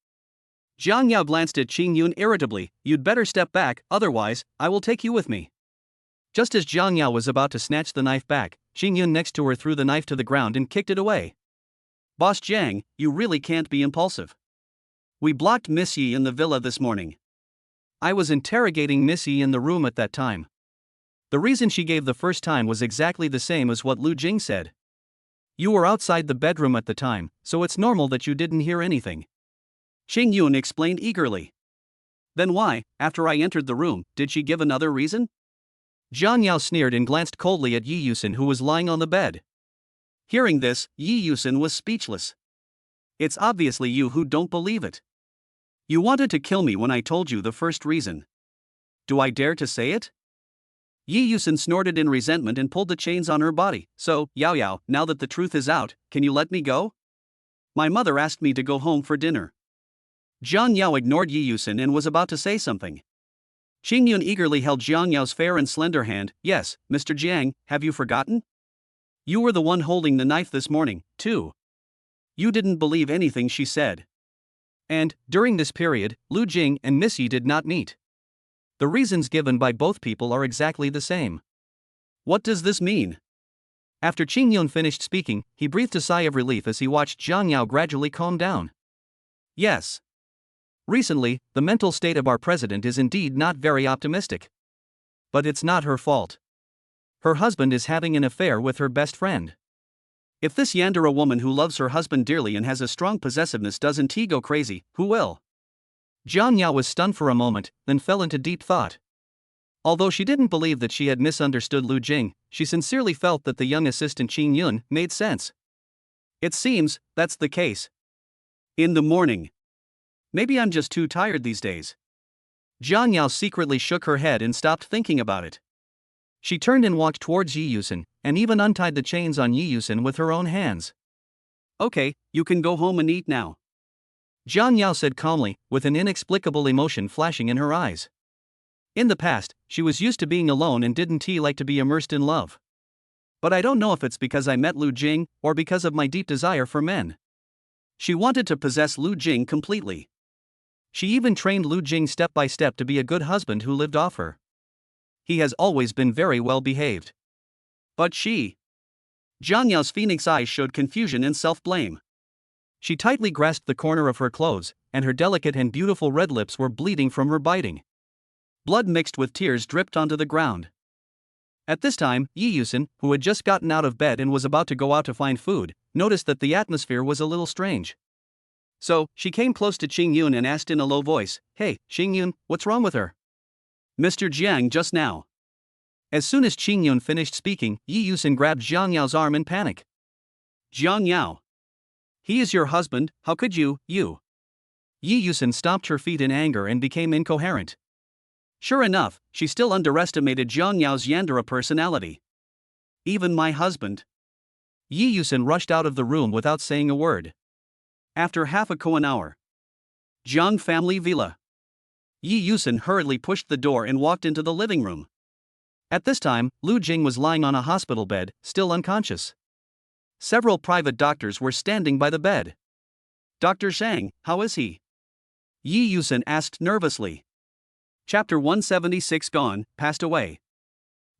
Jiang Yao glanced at Xingyun irritably. You'd better step back, otherwise, I will take you with me. Just as Jiang Yao was about to snatch the knife back, Xingyun next to her threw the knife to the ground and kicked it away. Boss Jiang, you really can't be impulsive. We blocked Miss Yi in the villa this morning. I was interrogating Miss Yi in the room at that time. The reason she gave the first time was exactly the same as what Lu Jing said. You were outside the bedroom at the time, so it's normal that you didn't hear anything. Xingyun explained eagerly. Then why, after I entered the room, did she give another reason? Jiang Yao sneered and glanced coldly at Yi Yusin, who was lying on the bed. Hearing this, Yi Yusin was speechless. It's obviously you who don't believe it. You wanted to kill me when I told you the first reason. Do I dare to say it? Yi Yusin snorted in resentment and pulled the chains on her body. So, Yao Yao, now that the truth is out, can you let me go? My mother asked me to go home for dinner. Jiang Yao ignored Yi Yusin and was about to say something. Qing Yun eagerly held Jiang Yao's fair and slender hand. Yes, Mr. Jiang, have you forgotten? You were the one holding the knife this morning, too. You didn't believe anything she said. And, during this period, Lu Jing and Miss Yi did not meet. The reasons given by both people are exactly the same. What does this mean? After Qing Yun finished speaking, he breathed a sigh of relief as he watched Jiang Yao gradually calm down. Yes. Recently, the mental state of our president is indeed not very optimistic. But it's not her fault. Her husband is having an affair with her best friend. If this yandere woman who loves her husband dearly and has a strong possessiveness doesn't go crazy, who will? Jiang Yao was stunned for a moment, then fell into deep thought. Although she didn't believe that she had misunderstood Lu Jing, she sincerely felt that the young assistant Qing Yun made sense. It seems that's the case. In the morning. Maybe I'm just too tired these days. Jiang Yao secretly shook her head and stopped thinking about it. She turned and walked towards Yi Yusin, and even untied the chains on Yi Yusin with her own hands. Okay, you can go home and eat now. Jiang Yao said calmly, with an inexplicable emotion flashing in her eyes. In the past, she was used to being alone and didn't like to be immersed in love. But I don't know if it's because I met Lu Jing, or because of my deep desire for men. She wanted to possess Lu Jing completely. She even trained Lu Jing step by step to be a good husband who lived off her. He has always been very well behaved. But she. Jiang Yao's phoenix eyes showed confusion and self-blame. She tightly grasped the corner of her clothes, and her delicate and beautiful red lips were bleeding from her biting. Blood mixed with tears dripped onto the ground. At this time, Yi Yusin, who had just gotten out of bed and was about to go out to find food, noticed that the atmosphere was a little strange. So, she came close to Qing Yun and asked in a low voice, "Hey, Qing Yun, what's wrong with her? Mr. Jiang just now." As soon as Qing Yun finished speaking, Yi Yusin grabbed Jiang Yao's arm in panic. "Jiang Yao. He is your husband, how could you? Yi Yusin stomped her feet in anger and became incoherent. Sure enough, she still underestimated Jiang Yao's yandere personality. Even my husband. Yi Yusin rushed out of the room without saying a word. After half an hour. Jiang family villa. Yi Yusin hurriedly pushed the door and walked into the living room. At this time, Lu Jing was lying on a hospital bed, still unconscious. Several private doctors were standing by the bed. "Dr. Zhang, how is he?" Yi Yusin asked nervously. Chapter 176 Gone, passed away.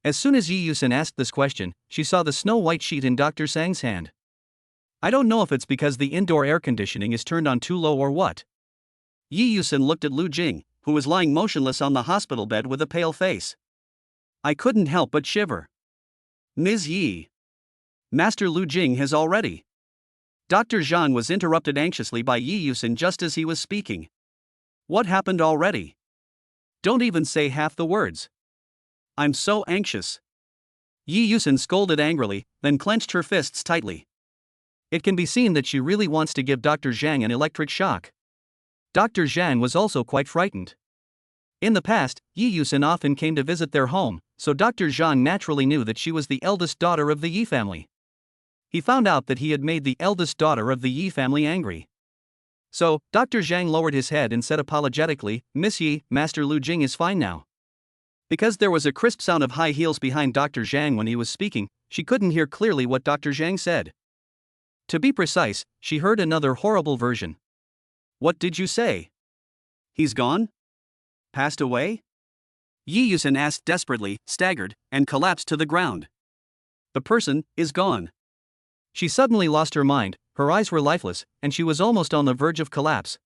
As soon as Yi Yusin asked this question, she saw the snow-white sheet in Dr. Zhang's hand. I don't know if it's because the indoor air conditioning is turned on too low or what. Yi Yusin looked at Lu Jing, who was lying motionless on the hospital bed with a pale face. I couldn't help but shiver. Ms. Yi. Master Lu Jing has already. Dr. Zhang was interrupted anxiously by Yi Yusin just as he was speaking. What happened already? Don't even say half the words. I'm so anxious. Yi Yusin scolded angrily, then clenched her fists tightly. It can be seen that she really wants to give Dr. Zhang an electric shock. Dr. Zhang was also quite frightened. In the past, Yi Yusin often came to visit their home, so Dr. Zhang naturally knew that she was the eldest daughter of the Yi family. He found out that he had made the eldest daughter of the Yi family angry. So, Dr. Zhang lowered his head and said apologetically, Miss Yi, Master Lu Jing is fine now. Because there was a crisp sound of high heels behind Dr. Zhang when he was speaking, she couldn't hear clearly what Dr. Zhang said. To be precise, she heard another horrible version. What did you say? He's gone? Passed away? Yi Yusin asked desperately, staggered, and collapsed to the ground. The person is gone. She suddenly lost her mind, her eyes were lifeless, and she was almost on the verge of collapse.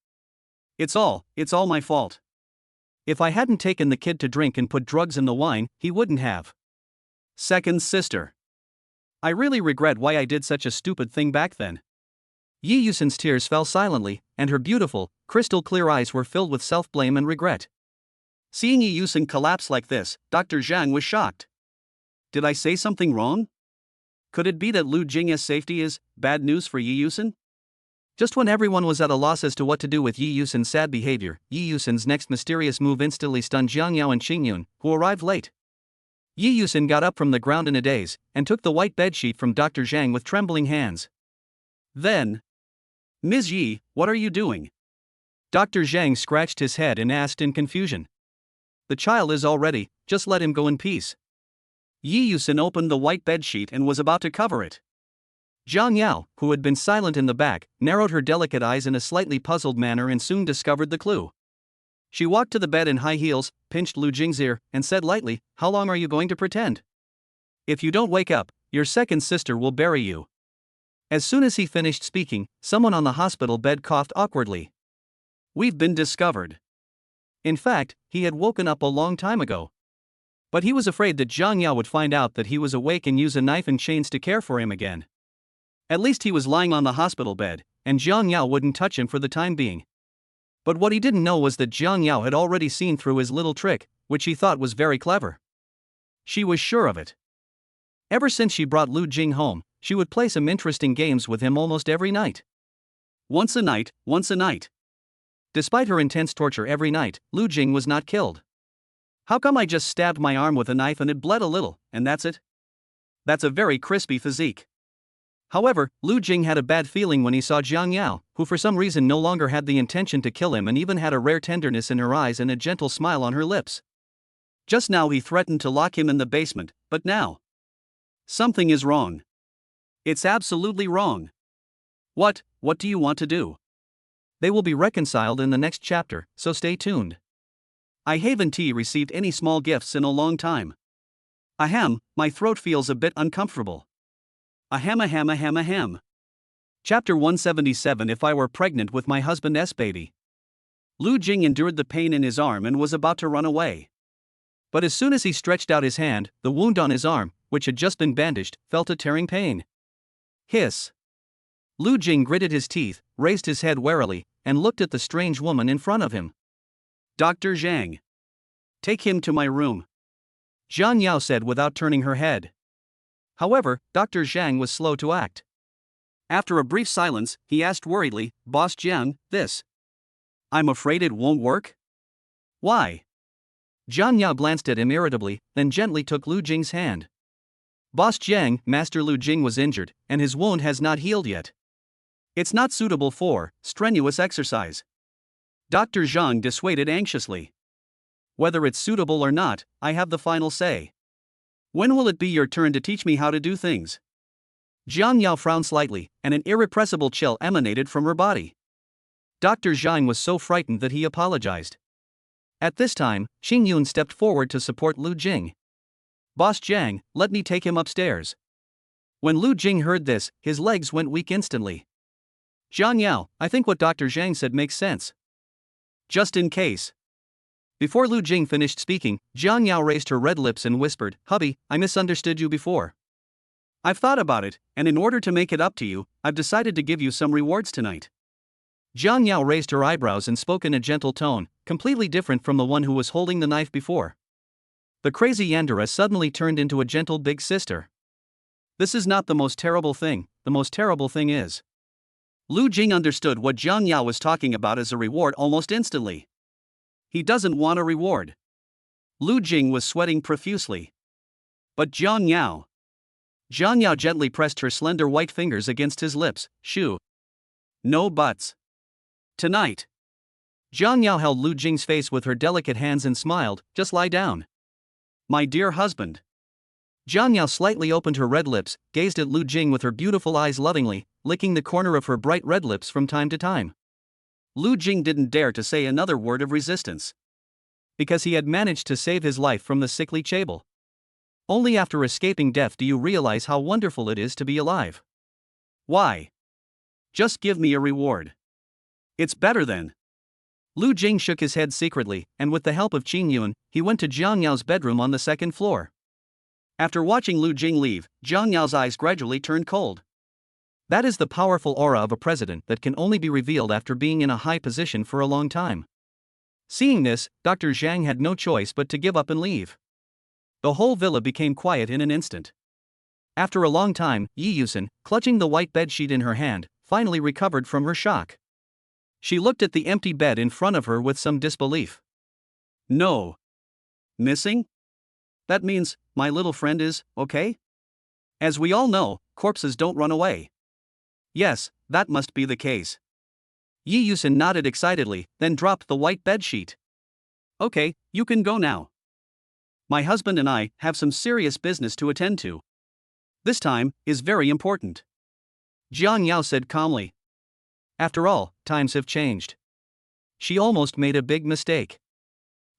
It's all my fault. If I hadn't taken the kid to drink and put drugs in the wine, he wouldn't have. Second sister. I really regret why I did such a stupid thing back then. Yi Yusin's tears fell silently, and her beautiful, crystal-clear eyes were filled with self-blame and regret. Seeing Yi Yusin collapse like this, Dr. Zhang was shocked. Did I say something wrong? Could it be that Lu Jing's safety is bad news for Yi Yusin? Just when everyone was at a loss as to what to do with Yi Yusun's sad behavior, Yi Yusun's next mysterious move instantly stunned Jiang Yao and Qingyun, who arrived late. Yi Yusun got up from the ground in a daze, and took the white bedsheet from Dr. Zhang with trembling hands. Then, "Ms. Yi, what are you doing?" Dr. Zhang scratched his head and asked in confusion. "The child is all ready, just let him go in peace." Yi Yusun opened the white bedsheet and was about to cover it. Jiang Yao, who had been silent in the back, narrowed her delicate eyes in a slightly puzzled manner and soon discovered the clue. She walked to the bed in high heels, pinched Lu Jing's ear, and said lightly, "How long are you going to pretend? If you don't wake up, your second sister will bury you." As soon as he finished speaking, someone on the hospital bed coughed awkwardly. "We've been discovered." In fact, he had woken up a long time ago. But he was afraid that Jiang Yao would find out that he was awake and use a knife and chains to care for him again. At least he was lying on the hospital bed, and Jiang Yao wouldn't touch him for the time being. But what he didn't know was that Jiang Yao had already seen through his little trick, which he thought was very clever. She was sure of it. Ever since she brought Lu Jing home, she would play some interesting games with him almost every night. Once a night, once a night. Despite her intense torture every night, Lu Jing was not killed. "How come I just stabbed my arm with a knife and it bled a little, and that's it? That's a very crispy physique." However, Lu Jing had a bad feeling when he saw Jiang Yao, who for some reason no longer had the intention to kill him and even had a rare tenderness in her eyes and a gentle smile on her lips. Just now he threatened to lock him in the basement, but now something is wrong. It's absolutely wrong. What do you want to do? They will be reconciled in the next chapter, so stay tuned. I haven't received any small gifts in a long time. Ahem, my throat feels a bit uncomfortable. Ahem ahem ahem ahem. Chapter 177. If I were pregnant with my husband's baby. Lu Jing endured the pain in his arm and was about to run away. But as soon as he stretched out his hand, the wound on his arm, which had just been bandaged, felt a tearing pain. Hiss. Lu Jing gritted his teeth, raised his head warily, and looked at the strange woman in front of him. "Dr. Zhang. Take him to my room," Jiang Yao said without turning her head. However, Dr. Zhang was slow to act. After a brief silence, he asked worriedly, "Boss Jiang, this? I'm afraid it won't work?" "Why?" Jiang Yao glanced at him irritably, then gently took Lu Jing's hand. "Boss Jiang, Master Lu Jing was injured, and his wound has not healed yet. It's not suitable for strenuous exercise." Dr. Zhang dissuaded anxiously. "Whether it's suitable or not, I have the final say. When will it be your turn to teach me how to do things?" Jiang Yao frowned slightly, and an irrepressible chill emanated from her body. Dr. Zhang was so frightened that he apologized. At this time, Qingyun stepped forward to support Lu Jing. "Boss Jiang, let me take him upstairs." When Lu Jing heard this, his legs went weak instantly. "Jiang Yao, I think what Dr. Zhang said makes sense. Just in case." Before Lu Jing finished speaking, Jiang Yao raised her red lips and whispered, "Hubby, I misunderstood you before. I've thought about it, and in order to make it up to you, I've decided to give you some rewards tonight." Jiang Yao raised her eyebrows and spoke in a gentle tone, completely different from the one who was holding the knife before. The crazy yandere suddenly turned into a gentle big sister. "This is not the most terrible thing, the most terrible thing is." Lu Jing understood what Jiang Yao was talking about as a reward almost instantly. He doesn't want a reward. Lu Jing was sweating profusely. But Jiang Yao. Jiang Yao gently pressed her slender white fingers against his lips. "Shoo. No buts. Tonight." Jiang Yao held Lu Jing's face with her delicate hands and smiled, "Just lie down. My dear husband." Jiang Yao slightly opened her red lips, gazed at Lu Jing with her beautiful eyes lovingly, licking the corner of her bright red lips from time to time. Lu Jing didn't dare to say another word of resistance. Because he had managed to save his life from the sickly Chable. Only after escaping death do you realize how wonderful it is to be alive. Why? Just give me a reward. It's better than. Lu Jing shook his head secretly, and with the help of Qingyun, he went to Jiang Yao's bedroom on the second floor. After watching Lu Jing leave, Jiang Yao's eyes gradually turned cold. That is the powerful aura of a president that can only be revealed after being in a high position for a long time. Seeing this, Dr. Zhang had no choice but to give up and leave. The whole villa became quiet in an instant. After a long time, Yi Yusun, clutching the white bedsheet in her hand, finally recovered from her shock. She looked at the empty bed in front of her with some disbelief. No. Missing? That means, my little friend is okay? As we all know, corpses don't run away. Yes, that must be the case. Yi Yusin nodded excitedly, then dropped the white bedsheet. Okay, you can go now. My husband and I have some serious business to attend to. This time is very important. Jiang Yao said calmly. After all, times have changed. She almost made a big mistake.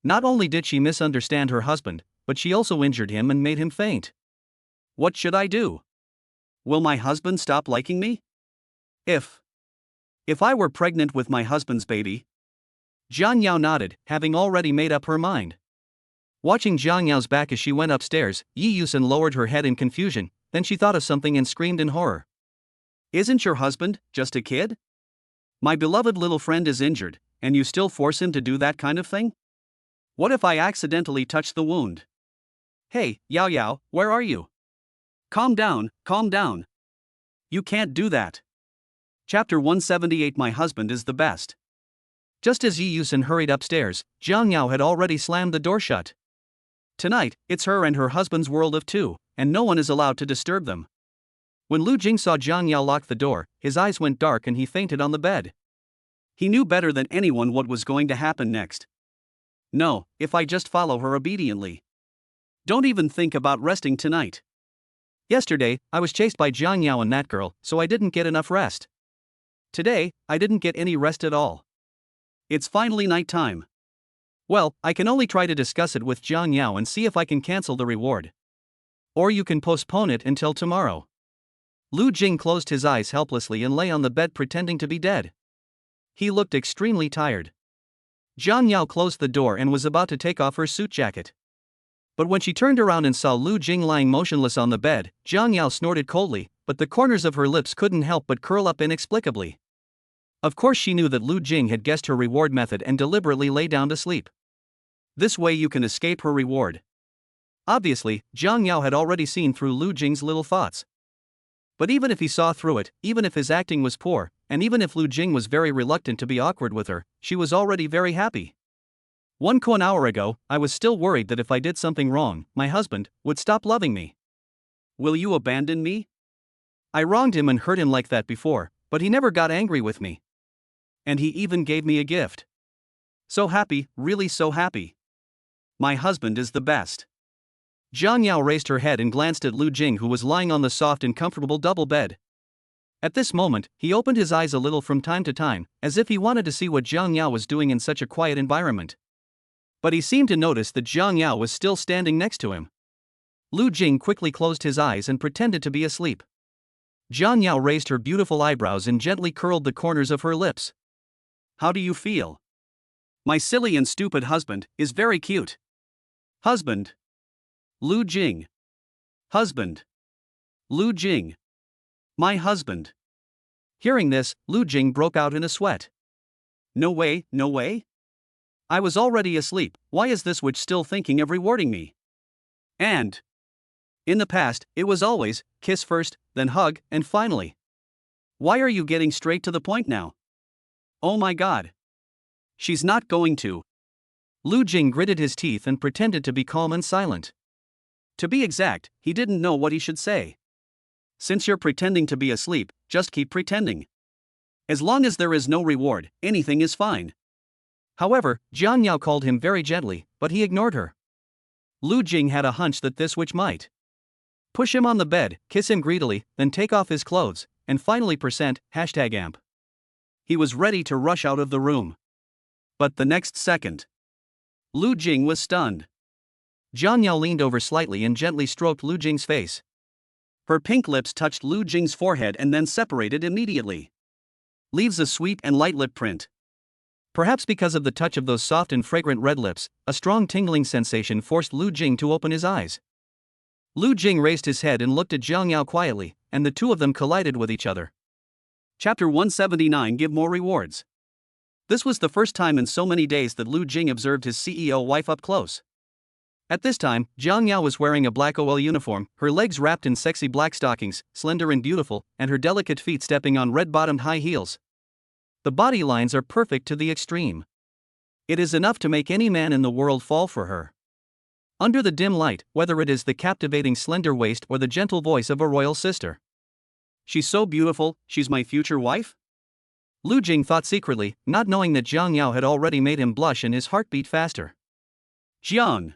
Not only did she misunderstand her husband, but she also injured him and made him faint. What should I do? Will my husband stop liking me? If I were pregnant with my husband's baby? Jiang Yao nodded, having already made up her mind. Watching Jiang Yao's back as she went upstairs, Yi Yusin lowered her head in confusion, then she thought of something and screamed in horror. Isn't your husband just a kid? My beloved little friend is injured, and you still force him to do that kind of thing? What if I accidentally touch the wound? Hey, Yao Yao, where are you? Calm down, calm down. You can't do that. Chapter 178. My husband is the best. Just as Yi Yusin hurried upstairs, Jiang Yao had already slammed the door shut. Tonight, it's her and her husband's world of two, and no one is allowed to disturb them. When Lu Jing saw Jiang Yao lock the door, his eyes went dark and he fainted on the bed. He knew better than anyone what was going to happen next. No, if I just follow her obediently. Don't even think about resting tonight. Yesterday, I was chased by Jiang Yao and that girl, so I didn't get enough rest. Today, I didn't get any rest at all. It's finally night time. Well, I can only try to discuss it with Jiang Yao and see if I can cancel the reward. Or you can postpone it until tomorrow. Lu Jing closed his eyes helplessly and lay on the bed pretending to be dead. He looked extremely tired. Jiang Yao closed the door and was about to take off her suit jacket. But when she turned around and saw Lu Jing lying motionless on the bed, Jiang Yao snorted coldly, but the corners of her lips couldn't help but curl up inexplicably. Of course she knew that Lu Jing had guessed her reward method and deliberately lay down to sleep. This way you can escape her reward. Obviously, Jiang Yao had already seen through Lu Jing's little thoughts. But even if he saw through it, even if his acting was poor, and even if Lu Jing was very reluctant to be awkward with her, she was already very happy. 1 hour ago, I was still worried that if I did something wrong, my husband would stop loving me. Will you abandon me? I wronged him and hurt him like that before, but he never got angry with me. And he even gave me a gift. So happy, really so happy. My husband is the best. Jiang Yao raised her head and glanced at Lu Jing, who was lying on the soft and comfortable double bed. At this moment, he opened his eyes a little from time to time, as if he wanted to see what Jiang Yao was doing in such a quiet environment. But he seemed to notice that Jiang Yao was still standing next to him. Lu Jing quickly closed his eyes and pretended to be asleep. Jiang Yao raised her beautiful eyebrows and gently curled the corners of her lips. How do you feel? My silly and stupid husband is very cute. Husband. Lu Jing. Husband. Lu Jing. My husband. Hearing this, Lu Jing broke out in a sweat. No way, no way. I was already asleep, why is this witch still thinking of rewarding me? And in the past, it was always, kiss first, then hug, and finally. Why are you getting straight to the point now? Oh my god. She's not going to. Lu Jing gritted his teeth and pretended to be calm and silent. To be exact, he didn't know what he should say. Since you're pretending to be asleep, just keep pretending. As long as there is no reward, anything is fine. However, Jiang Yao called him very gently, but he ignored her. Lu Jing had a hunch that this witch might push him on the bed, kiss him greedily, then take off his clothes, and finally #amp. He was ready to rush out of the room. But the next second, Lu Jing was stunned. Jiang Yao leaned over slightly and gently stroked Lu Jing's face. Her pink lips touched Lu Jing's forehead and then separated immediately. Leaves a sweet and light lip print. Perhaps because of the touch of those soft and fragrant red lips, a strong tingling sensation forced Lu Jing to open his eyes. Lu Jing raised his head and looked at Jiang Yao quietly, and the two of them collided with each other. Chapter 179. Give more rewards. This was the first time in so many days that Lu Jing observed his CEO wife up close. At this time, Jiang Yao was wearing a black OL uniform, her legs wrapped in sexy black stockings, slender and beautiful, and her delicate feet stepping on red-bottomed high heels. The body lines are perfect to the extreme. It is enough to make any man in the world fall for her. Under the dim light, whether it is the captivating slender waist or the gentle voice of a royal sister. She's so beautiful, she's my future wife? Lu Jing thought secretly, not knowing that Jiang Yao had already made him blush and his heart beat faster. Jiang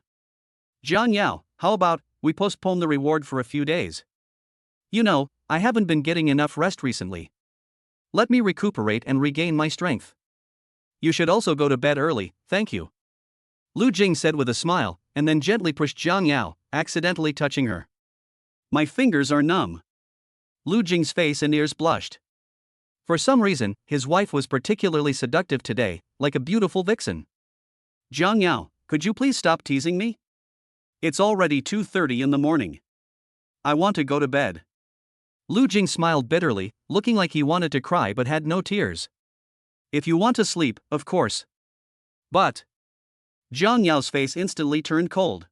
Yao, how about we postpone the reward for a few days? You know, I haven't been getting enough rest recently. Let me recuperate and regain my strength. You should also go to bed early, thank you. Lu Jing said with a smile, and then gently pushed Jiang Yao, accidentally touching her. My fingers are numb. Lu Jing's face and ears blushed. For some reason, his wife was particularly seductive today, like a beautiful vixen. Jiang Yao, could you please stop teasing me? It's already 2:30 in the morning. I want to go to bed. Lu Jing smiled bitterly, looking like he wanted to cry but had no tears. If you want to sleep, of course. But Jiang Yao's face instantly turned cold.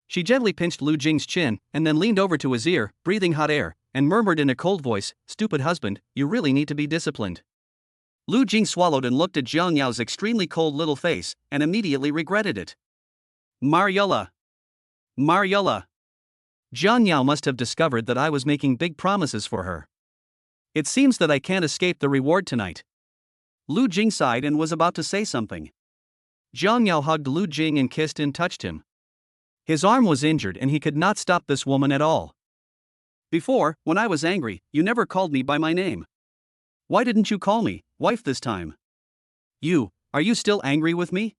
She gently pinched Lu Jing's chin and then leaned over to his ear, breathing hot air, and murmured in a cold voice, "Stupid husband, you really need to be disciplined." Lu Jing swallowed and looked at Jiang Yao's extremely cold little face, and immediately regretted it. Mariella. Jiang Yao must have discovered that I was making big promises for her. It seems that I can't escape the reward tonight. Lu Jing sighed and was about to say something. Jiang Yao hugged Lu Jing and kissed and touched him. His arm was injured and he could not stop this woman at all. Before, when I was angry, you never called me by my name. Why didn't you call me wife this time? Are you still angry with me?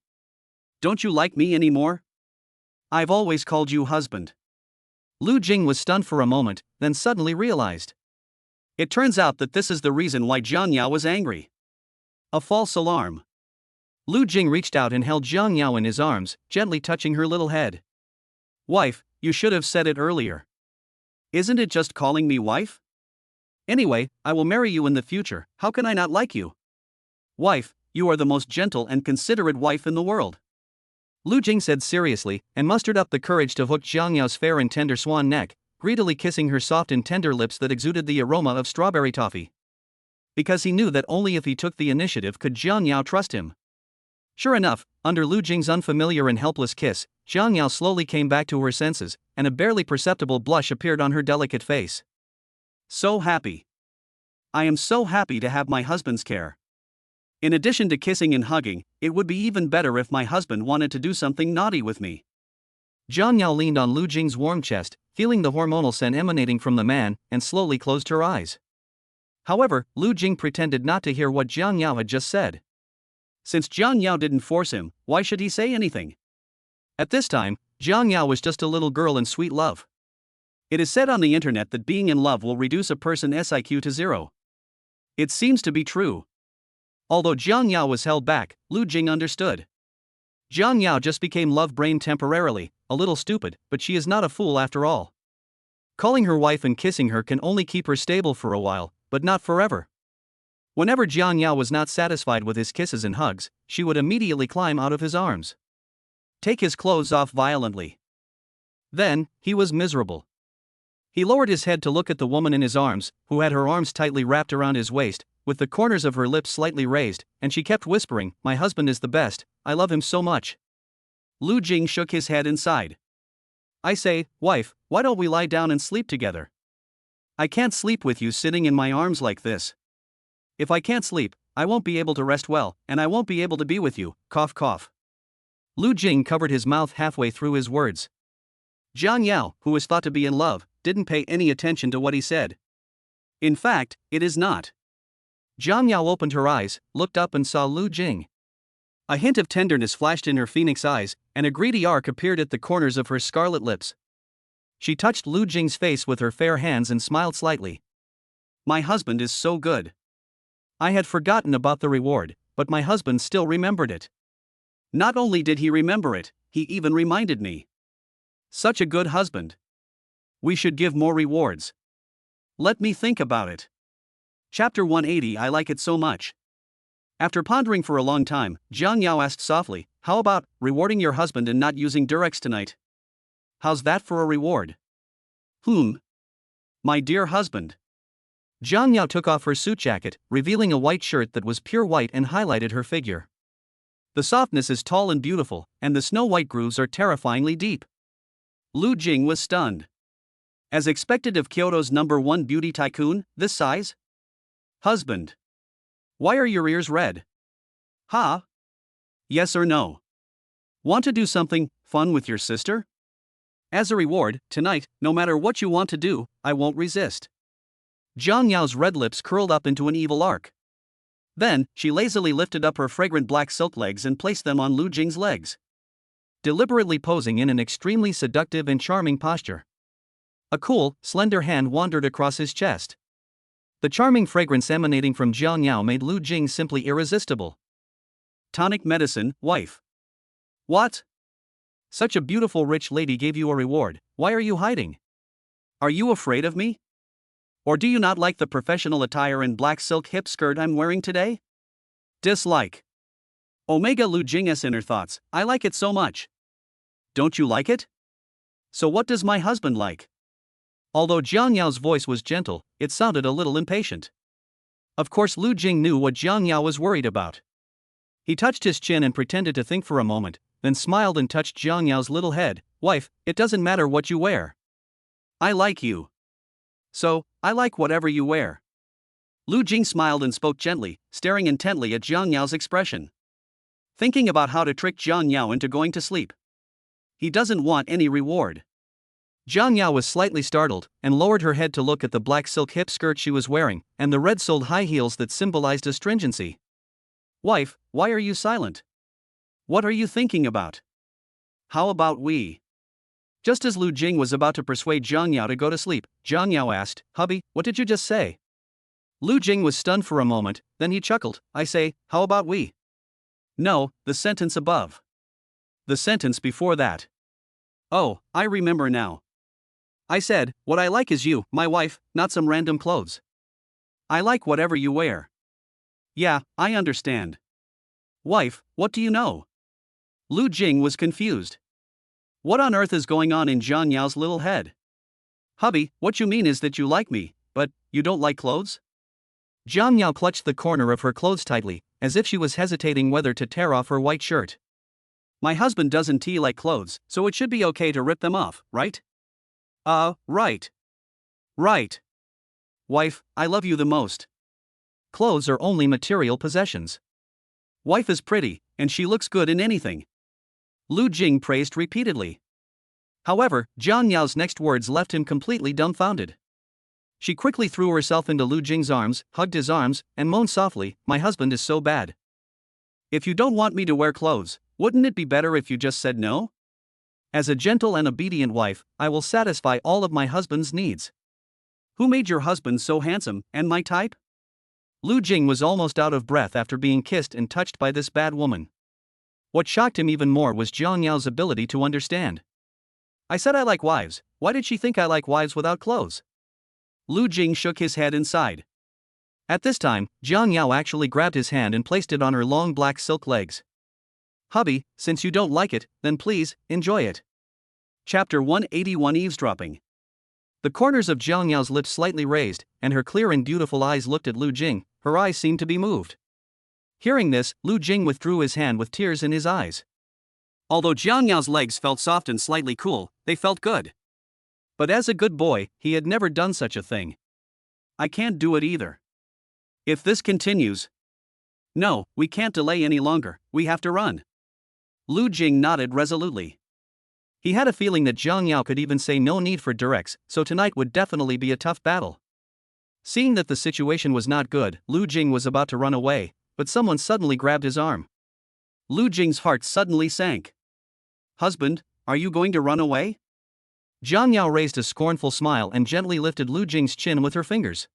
Don't you like me anymore? I've always called you husband. Lu Jing was stunned for a moment, then suddenly realized. It turns out that this is the reason why Jiang Yao was angry. A false alarm. Lu Jing reached out and held Jiang Yao in his arms, gently touching her little head. Wife, you should have said it earlier. Isn't it just calling me wife? Anyway, I will marry you in the future, how can I not like you? Wife, you are the most gentle and considerate wife in the world. Lu Jing said seriously, and mustered up the courage to hook Jiang Yao's fair and tender swan neck, greedily kissing her soft and tender lips that exuded the aroma of strawberry toffee. Because he knew that only if he took the initiative could Jiang Yao trust him. Sure enough, under Lu Jing's unfamiliar and helpless kiss, Jiang Yao slowly came back to her senses, and a barely perceptible blush appeared on her delicate face. So happy. I am so happy to have my husband's care. In addition to kissing and hugging, it would be even better if my husband wanted to do something naughty with me. Jiang Yao leaned on Lu Jing's warm chest, feeling the hormonal scent emanating from the man, and slowly closed her eyes. However, Lu Jing pretended not to hear what Jiang Yao had just said. Since Jiang Yao didn't force him, why should he say anything? At this time, Jiang Yao was just a little girl in sweet love. It is said on the internet that being in love will reduce a person's IQ to 0. It seems to be true. Although Jiang Yao was held back, Lu Jing understood. Jiang Yao just became love-brained temporarily, a little stupid, but she is not a fool after all. Calling her wife and kissing her can only keep her stable for a while, but not forever. Whenever Jiang Yao was not satisfied with his kisses and hugs, she would immediately climb out of his arms. Take his clothes off violently. Then, he was miserable. He lowered his head to look at the woman in his arms, who had her arms tightly wrapped around his waist, with the corners of her lips slightly raised, and she kept whispering, "My husband is the best, I love him so much." Lu Jing shook his head and sighed. I say, wife, why don't we lie down and sleep together? I can't sleep with you sitting in my arms like this. If I can't sleep, I won't be able to rest well, and I won't be able to be with you, cough cough. Lu Jing covered his mouth halfway through his words. Jiang Yao, who was thought to be in love, didn't pay any attention to what he said. In fact, it is not. Jiang Yao opened her eyes, looked up and saw Lu Jing. A hint of tenderness flashed in her phoenix eyes, and a greedy arc appeared at the corners of her scarlet lips. She touched Lu Jing's face with her fair hands and smiled slightly. My husband is so good. I had forgotten about the reward, but my husband still remembered it. Not only did he remember it, he even reminded me. Such a good husband. We should give more rewards. Let me think about it. Chapter 180. I like it so much. After pondering for a long time, Jiang Yao asked softly, "How about rewarding your husband and not using durex tonight? How's that for a reward?" My dear husband. Jiang Yao took off her suit jacket, revealing a white shirt that was pure white and highlighted her figure. The softness is tall and beautiful, and the snow-white grooves are terrifyingly deep. Lu Jing was stunned. As expected of Kyoto's #1 beauty tycoon, this size? Husband. Why are your ears red? Ha? Yes or no? Want to do something fun with your sister? As a reward, tonight, no matter what you want to do, I won't resist. Jiang Yao's red lips curled up into an evil arc. Then, she lazily lifted up her fragrant black silk legs and placed them on Lu Jing's legs, deliberately posing in an extremely seductive and charming posture. A cool, slender hand wandered across his chest. The charming fragrance emanating from Jiang Yao made Lu Jing simply irresistible. Tonic medicine, wife. What? Such a beautiful rich lady gave you a reward, why are you hiding? Are you afraid of me? Or do you not like the professional attire and black silk hip skirt I'm wearing today? Dislike. Omega Lu Jing's inner thoughts, I like it so much. Don't you like it? So what does my husband like? Although Jiang Yao's voice was gentle, it sounded a little impatient. Of course Lu Jing knew what Jiang Yao was worried about. He touched his chin and pretended to think for a moment, then smiled and touched Jiang Yao's little head. Wife, it doesn't matter what you wear. I like you. So, I like whatever you wear. Lu Jing smiled and spoke gently, staring intently at Jiang Yao's expression. Thinking about how to trick Jiang Yao into going to sleep. He doesn't want any reward. Jiang Yao was slightly startled, and lowered her head to look at the black silk hip skirt she was wearing, and the red-soled high heels that symbolized astringency. Wife, why are you silent? What are you thinking about? How about we? Just as Lu Jing was about to persuade Jiang Yao to go to sleep, Jiang Yao asked, Hubby, what did you just say? Lu Jing was stunned for a moment, then he chuckled, I say, how about we? No, the sentence above. The sentence before that. Oh, I remember now. I said, what I like is you, my wife, not some random clothes. I like whatever you wear. Yeah, I understand. Wife, what do you know? Lu Jing was confused. What on earth is going on in Jiang Yao's little head? Hubby, what you mean is that you like me, but you don't like clothes? Jiang Yao clutched the corner of her clothes tightly, as if she was hesitating whether to tear off her white shirt. My husband doesn't like clothes, so it should be okay to rip them off, right? Right. Right. Wife, I love you the most. Clothes are only material possessions. Wife is pretty, and she looks good in anything. Lu Jing praised repeatedly. However, Jiang Yao's next words left him completely dumbfounded. She quickly threw herself into Lu Jing's arms, hugged his arms, and moaned softly, my husband is so bad. If you don't want me to wear clothes, wouldn't it be better if you just said no? As a gentle and obedient wife, I will satisfy all of my husband's needs. Who made your husband so handsome, and my type? Lu Jing was almost out of breath after being kissed and touched by this bad woman. What shocked him even more was Jiang Yao's ability to understand. I said I like wives, why did she think I like wives without clothes? Lu Jing shook his head and sighed. At this time, Jiang Yao actually grabbed his hand and placed it on her long black silk legs. Hubby, since you don't like it, then please, enjoy it. Chapter 181 Eavesdropping. The corners of Jiang Yao's lips slightly raised, and her clear and beautiful eyes looked at Lu Jing, her eyes seemed to be moved. Hearing this, Lu Jing withdrew his hand with tears in his eyes. Although Jiang Yao's legs felt soft and slightly cool, they felt good. But as a good boy, he had never done such a thing. I can't do it either. If this continues... No, we can't delay any longer, we have to run. Lu Jing nodded resolutely. He had a feeling that Jiang Yao could even say no need for durex, so tonight would definitely be a tough battle. Seeing that the situation was not good, Lu Jing was about to run away, but someone suddenly grabbed his arm. Lu Jing's heart suddenly sank. Husband, are you going to run away? Jiang Yao raised a scornful smile and gently lifted Lu Jing's chin with her fingers.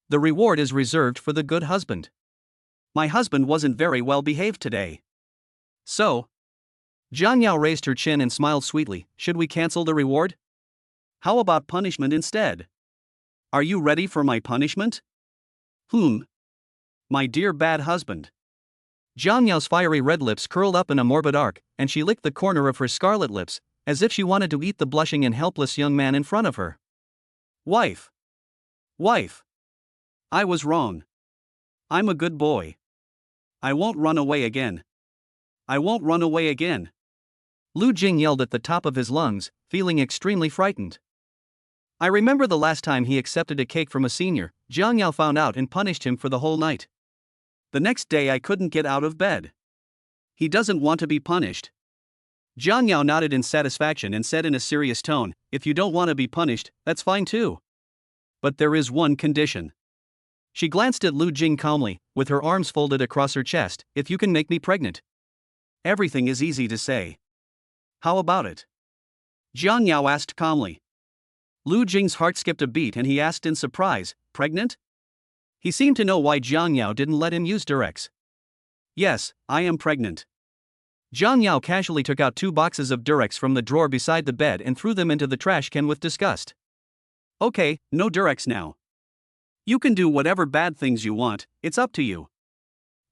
The reward is reserved for the good husband. My husband wasn't very well behaved today. So? Jiang Yao raised her chin and smiled sweetly, should we cancel the reward? How about punishment instead? Are you ready for my punishment? My dear bad husband. Jiang Yao's fiery red lips curled up in a morbid arc, and she licked the corner of her scarlet lips, as if she wanted to eat the blushing and helpless young man in front of her. Wife! Wife! I was wrong. I'm a good boy. I won't run away again. I won't run away again. Lu Jing yelled at the top of his lungs, feeling extremely frightened. I remember the last time he accepted a cake from a senior, Jiang Yao found out and punished him for the whole night. The next day I couldn't get out of bed. He doesn't want to be punished. Jiang Yao nodded in satisfaction and said in a serious tone, if you don't want to be punished, that's fine too. But there is one condition. She glanced at Lu Jing calmly, with her arms folded across her chest, if you can make me pregnant. Everything is easy to say. How about it? Jiang Yao asked calmly. Lu Jing's heart skipped a beat and he asked in surprise, pregnant? He seemed to know why Jiang Yao didn't let him use directs. Yes, I am pregnant. Jiang Yao casually took out 2 boxes of Durex from the drawer beside the bed and threw them into the trash can with disgust. Okay, no Durex now. You can do whatever bad things you want, it's up to you.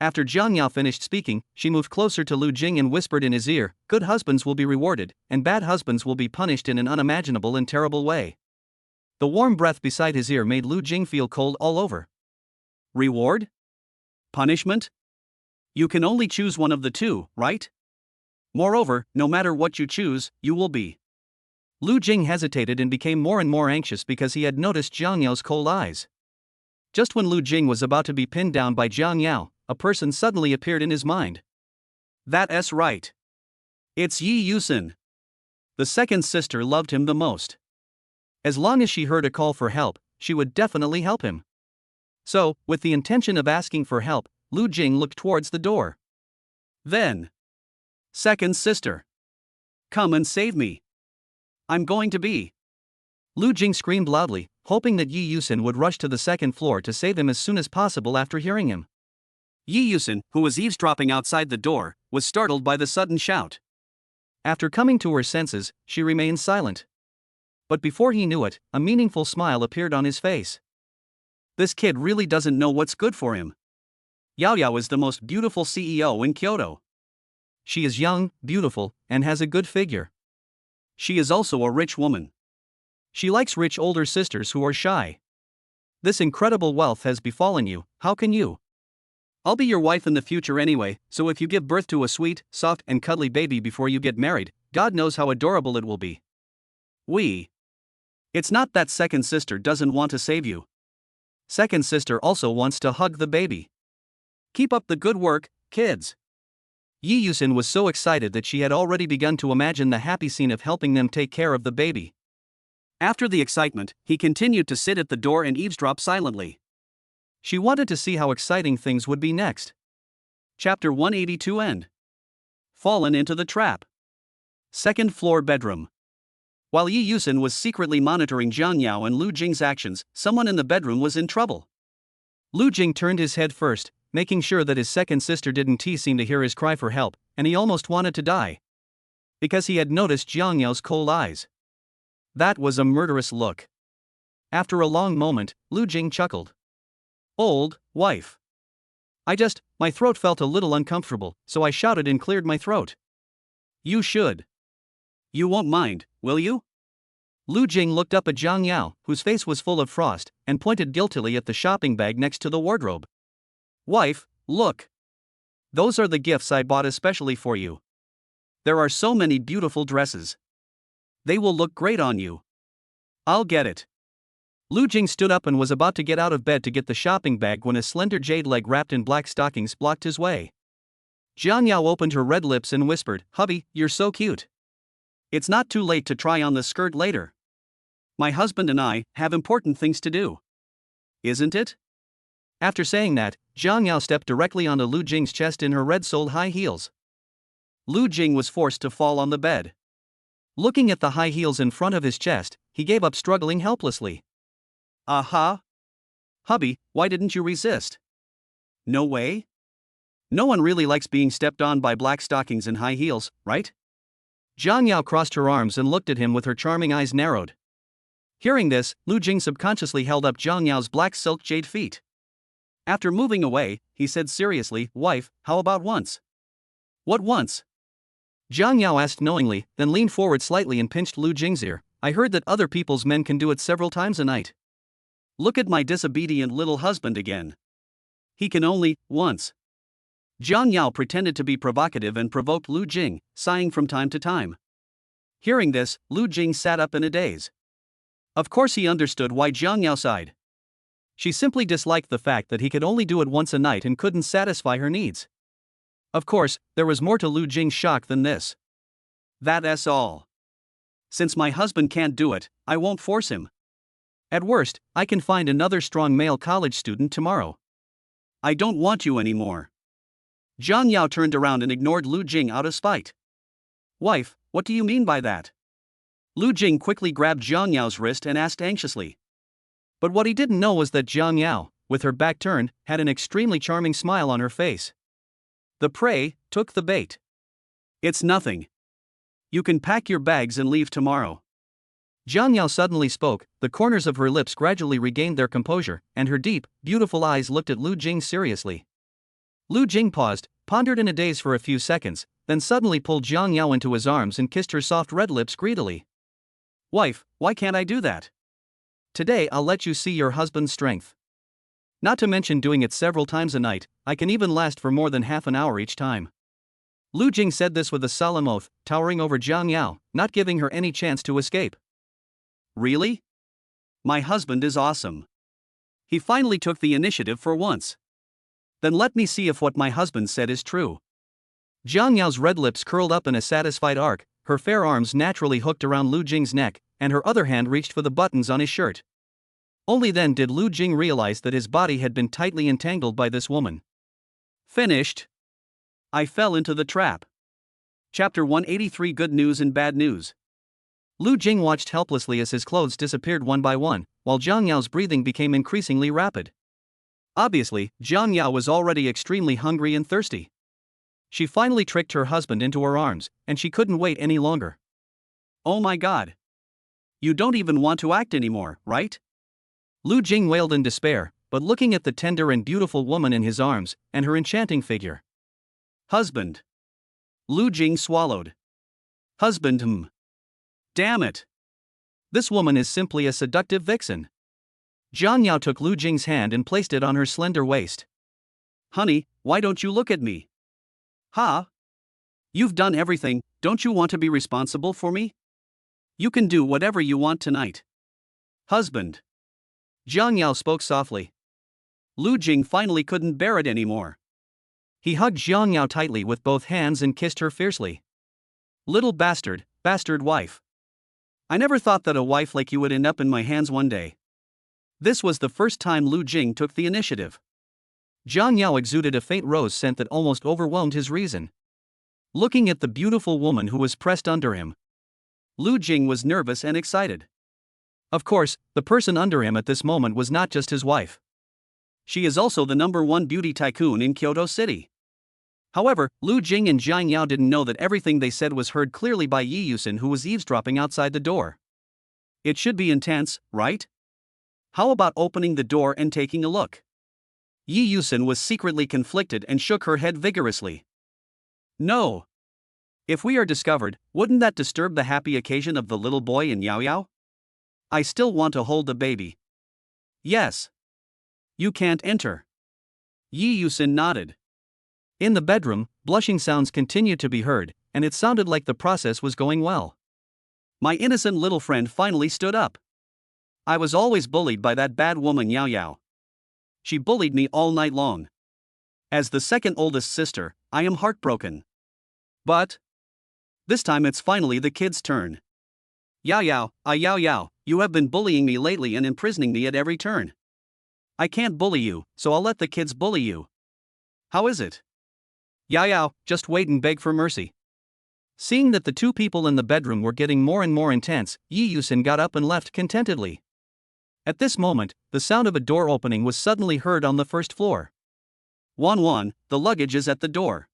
After Jiang Yao finished speaking, she moved closer to Lu Jing and whispered in his ear, good husbands will be rewarded, and bad husbands will be punished in an unimaginable and terrible way. The warm breath beside his ear made Lu Jing feel cold all over. Reward? Punishment? You can only choose one of the two, right? Moreover, no matter what you choose, you will be. Lu Jing hesitated and became more and more anxious because he had noticed Jiang Yao's cold eyes. Just when Lu Jing was about to be pinned down by Jiang Yao, a person suddenly appeared in his mind. That's right. It's Yi Yusin. The second sister loved him the most. As long as she heard a call for help, she would definitely help him. So, with the intention of asking for help, Lu Jing looked towards the door. Then, second sister, come and save me. I'm going to be. Lu Jing screamed loudly, hoping that Yi Yusin would rush to the second floor to save him as soon as possible after hearing him. Yi Yusin, who was eavesdropping outside the door, was startled by the sudden shout. After coming to her senses, she remained silent. But before he knew it, a meaningful smile appeared on his face. This kid really doesn't know what's good for him. Yao Yao is the most beautiful CEO in Kyoto. She is young, beautiful, and has a good figure. She is also a rich woman. She likes rich older sisters who are shy. This incredible wealth has befallen you, how can you? I'll be your wife in the future anyway, so if you give birth to a sweet, soft, and cuddly baby before you get married, God knows how adorable it will be. It's not that second sister doesn't want to save you. Second sister also wants to hug the baby. Keep up the good work, kids. Yi Yusin was so excited that she had already begun to imagine the happy scene of helping them take care of the baby. After the excitement, he continued to sit at the door and eavesdrop silently. She wanted to see how exciting things would be next. Chapter 182 End. Fallen into the trap. Second floor bedroom. While Yi Yusin was secretly monitoring Jiang Yao and Lu Jing's actions, someone in the bedroom was in trouble. Lu Jing turned his head first, making sure that his second sister didn't seem to hear his cry for help, and he almost wanted to die. Because he had noticed Jiang Yao's cold eyes. That was a murderous look. After a long moment, Lu Jing chuckled. Old wife. My throat felt a little uncomfortable, so I shouted and cleared my throat. You should. You won't mind, will you? Lu Jing looked up at Jiang Yao, whose face was full of frost, and pointed guiltily at the shopping bag next to the wardrobe. Wife, look. Those are the gifts I bought especially for you. There are so many beautiful dresses. They will look great on you. I'll get it. Lu Jing stood up and was about to get out of bed to get the shopping bag when a slender jade leg wrapped in black stockings blocked his way. Jiang Yao opened her red lips and whispered, "Hubby, you're so cute. It's not too late to try on the skirt later. My husband and I have important things to do. Isn't it?" After saying that, Jiang Yao stepped directly onto Lu Jing's chest in her red-soled high heels. Lu Jing was forced to fall on the bed. Looking at the high heels in front of his chest, he gave up struggling helplessly. Aha! Hubby, why didn't you resist? No way? No one really likes being stepped on by black stockings and high heels, right? Jiang Yao crossed her arms and looked at him with her charming eyes narrowed. Hearing this, Lu Jing subconsciously held up Jiang Yao's black silk jade feet. After moving away, he said seriously, "Wife, how about once?" "What once?" Jiang Yao asked knowingly, then leaned forward slightly and pinched Lu Jing's ear. "I heard that other people's men can do it several times a night. Look at my disobedient little husband again. He can only, once." Jiang Yao pretended to be provocative and provoked Lu Jing, sighing from time to time. Hearing this, Lu Jing sat up in a daze. Of course he understood why Jiang Yao sighed. She simply disliked the fact that he could only do it once a night and couldn't satisfy her needs. Of course, there was more to Lu Jing's shock than this. "That's all. Since my husband can't do it, I won't force him. At worst, I can find another strong male college student tomorrow. I don't want you anymore." Jiang Yao turned around and ignored Lu Jing out of spite. "Wife, what do you mean by that?" Lu Jing quickly grabbed Jiang Yao's wrist and asked anxiously. But what he didn't know was that Jiang Yao, with her back turned, had an extremely charming smile on her face. The prey took the bait. "It's nothing. You can pack your bags and leave tomorrow." Jiang Yao suddenly spoke, the corners of her lips gradually regained their composure, and her deep, beautiful eyes looked at Lu Jing seriously. Lu Jing paused, pondered in a daze for a few seconds, then suddenly pulled Jiang Yao into his arms and kissed her soft red lips greedily. "Wife, why can't I do that? Today I'll let you see your husband's strength. Not to mention doing it several times a night, I can even last for more than half an hour each time." Lu Jing said this with a solemn oath, towering over Jiang Yao, not giving her any chance to escape. "Really? My husband is awesome. He finally took the initiative for once. Then let me see if what my husband said is true." Jiang Yao's red lips curled up in a satisfied arc, her fair arms naturally hooked around Lu Jing's neck, and her other hand reached for the buttons on his shirt. Only then did Lu Jing realize that his body had been tightly entangled by this woman. Finished. I fell into the trap. Chapter 183: Good News and Bad News. Lu Jing watched helplessly as his clothes disappeared one by one, while Jiang Yao's breathing became increasingly rapid. Obviously, Jiang Yao was already extremely hungry and thirsty. She finally tricked her husband into her arms, and she couldn't wait any longer. "Oh my God. You don't even want to act anymore, right?" Lu Jing wailed in despair, but looking at the tender and beautiful woman in his arms, and her enchanting figure. "Husband." Lu Jing swallowed. "Husband, Damn it. This woman is simply a seductive vixen." Jiang Yao took Lu Jing's hand and placed it on her slender waist. "Honey, why don't you look at me? Huh? You've done everything, don't you want to be responsible for me? You can do whatever you want tonight." "Husband." Jiang Yao spoke softly. Lu Jing finally couldn't bear it anymore. He hugged Jiang Yao tightly with both hands and kissed her fiercely. "Little bastard, bastard wife. I never thought that a wife like you would end up in my hands one day." This was the first time Lu Jing took the initiative. Jiang Yao exuded a faint rose scent that almost overwhelmed his reason. Looking at the beautiful woman who was pressed under him, Lu Jing was nervous and excited. Of course, the person under him at this moment was not just his wife. She is also the #1 beauty tycoon in Kyoto City. However, Lu Jing and Jiang Yao didn't know that everything they said was heard clearly by Yi Yusin, who was eavesdropping outside the door. It should be intense, right? How about opening the door and taking a look? Yi Yusin was secretly conflicted and shook her head vigorously. "No. If we are discovered, wouldn't that disturb the happy occasion of the little boy in Yao Yao? I still want to hold the baby." "Yes. You can't enter." Yi Yusin nodded. In the bedroom, blushing sounds continued to be heard, and it sounded like the process was going well. My innocent little friend finally stood up. I was always bullied by that bad woman Yao Yao. She bullied me all night long. As the second oldest sister, I am heartbroken. But this time it's finally the kid's turn. Yao Yao, Yao Yao, you have been bullying me lately and imprisoning me at every turn. I can't bully you, so I'll let the kids bully you. How is it? Yao Yao, just wait and beg for mercy. Seeing that the two people in the bedroom were getting more and more intense, Yi Yusin got up and left contentedly. At this moment, the sound of a door opening was suddenly heard on the first floor. "Wan Wan, the luggage is at the door.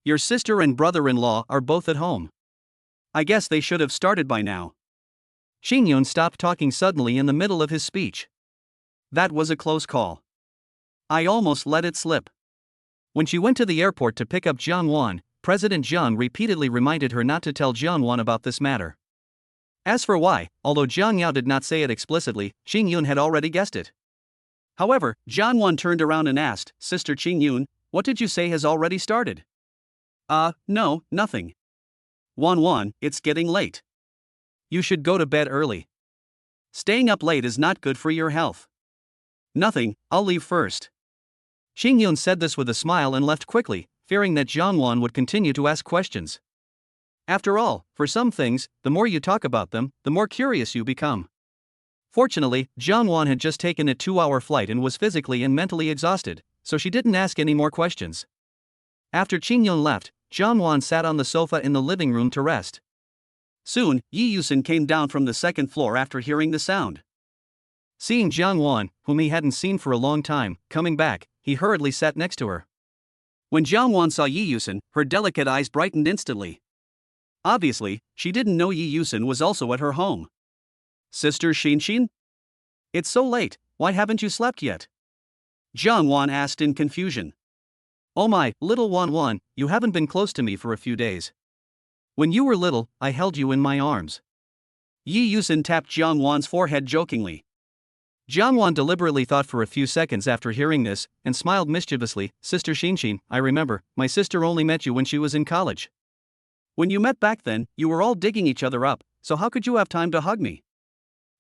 Your sister and brother-in-law are both at home. I guess they should have started by now." Xingyun stopped talking suddenly in the middle of his speech. That was a close call. I almost let it slip. When she went to the airport to pick up Jiang Wan, President Jiang repeatedly reminded her not to tell Jiang Wan about this matter. As for why, although Jiang Yao did not say it explicitly, Qing Yun had already guessed it. However, Jiang Wan turned around and asked, Sister Qing Yun, what did you say has already started? No, nothing. Wan, it's getting late. You should go to bed early. Staying up late is not good for your health. Nothing, I'll leave first. Qing Yun said this with a smile and left quickly, fearing that Jiang Wan would continue to ask questions. After all, for some things, the more you talk about them, the more curious you become. Fortunately, Jiang Wan had just taken a 2-hour flight and was physically and mentally exhausted, so she didn't ask any more questions. After Qing Yun left, Jiang Wan sat on the sofa in the living room to rest. Soon, Yi Yusin came down from the second floor after hearing the sound. Seeing Jiang Wan, whom he hadn't seen for a long time, coming back, he hurriedly sat next to her. When Jiang Wan saw Yi Yusin, her delicate eyes brightened instantly. Obviously, she didn't know Yi Yusin was also at her home. Sister Xinshin? It's so late, why haven't you slept yet? Jiang Wan asked in confusion. Oh my, little Wan, you haven't been close to me for a few days. When you were little, I held you in my arms. Yi Yusin tapped Jiang Wan's forehead jokingly. Jiang Wan deliberately thought for a few seconds after hearing this, and smiled mischievously. Sister Xinshin, I remember, my sister only met you when she was in college. When you met back then, you were all digging each other up, so how could you have time to hug me?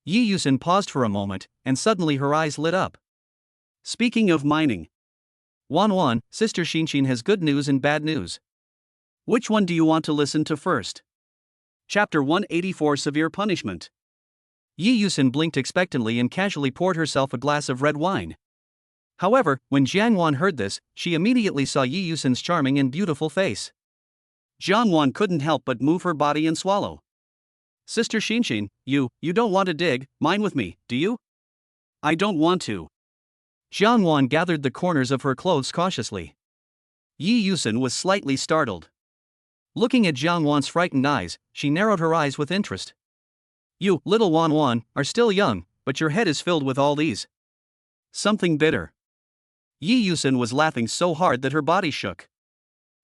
Yi Yusin paused for a moment, and suddenly her eyes lit up. Speaking of mining. Wan, Sister Xinshin has good news and bad news. Which one do you want to listen to first? Chapter 184 Severe Punishment. Yi Yusin blinked expectantly and casually poured herself a glass of red wine. However, when Jiang Wan heard this, she immediately saw Yi Yusin's charming and beautiful face. Jiang Wan couldn't help but move her body and swallow. Sister Xinshin, you don't want to dig mine with me, do you? I don't want to. Jiang Wan gathered the corners of her clothes cautiously. Yi Yusin was slightly startled. Looking at Jiang Wan's frightened eyes, she narrowed her eyes with interest. You, little Wan, are still young, but your head is filled with all these. Something bitter. Yi Yusin was laughing so hard that her body shook.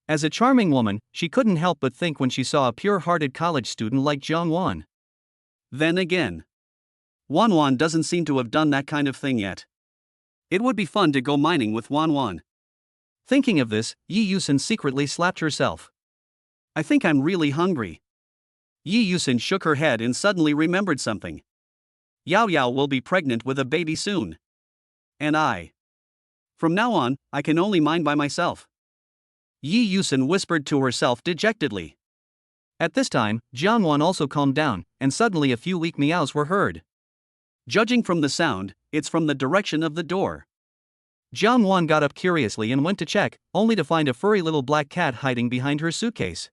As a charming woman, she couldn't help but think when she saw a pure-hearted college student like Jiang Wan. Then again, Wan doesn't seem to have done that kind of thing yet. It would be fun to go mining with Wan. Thinking of this, Yi Yusin secretly slapped herself. I think I'm really hungry. Yi Yusin shook her head and suddenly remembered something. Yao will be pregnant with a baby soon. And from now on, I can only mine by myself. Yi Yusin whispered to herself dejectedly. At this time, Jiang Wan also calmed down, and suddenly a few weak meows were heard. Judging from the sound, it's from the direction of the door. Jiang Wan got up curiously and went to check, only to find a furry little black cat hiding behind her suitcase.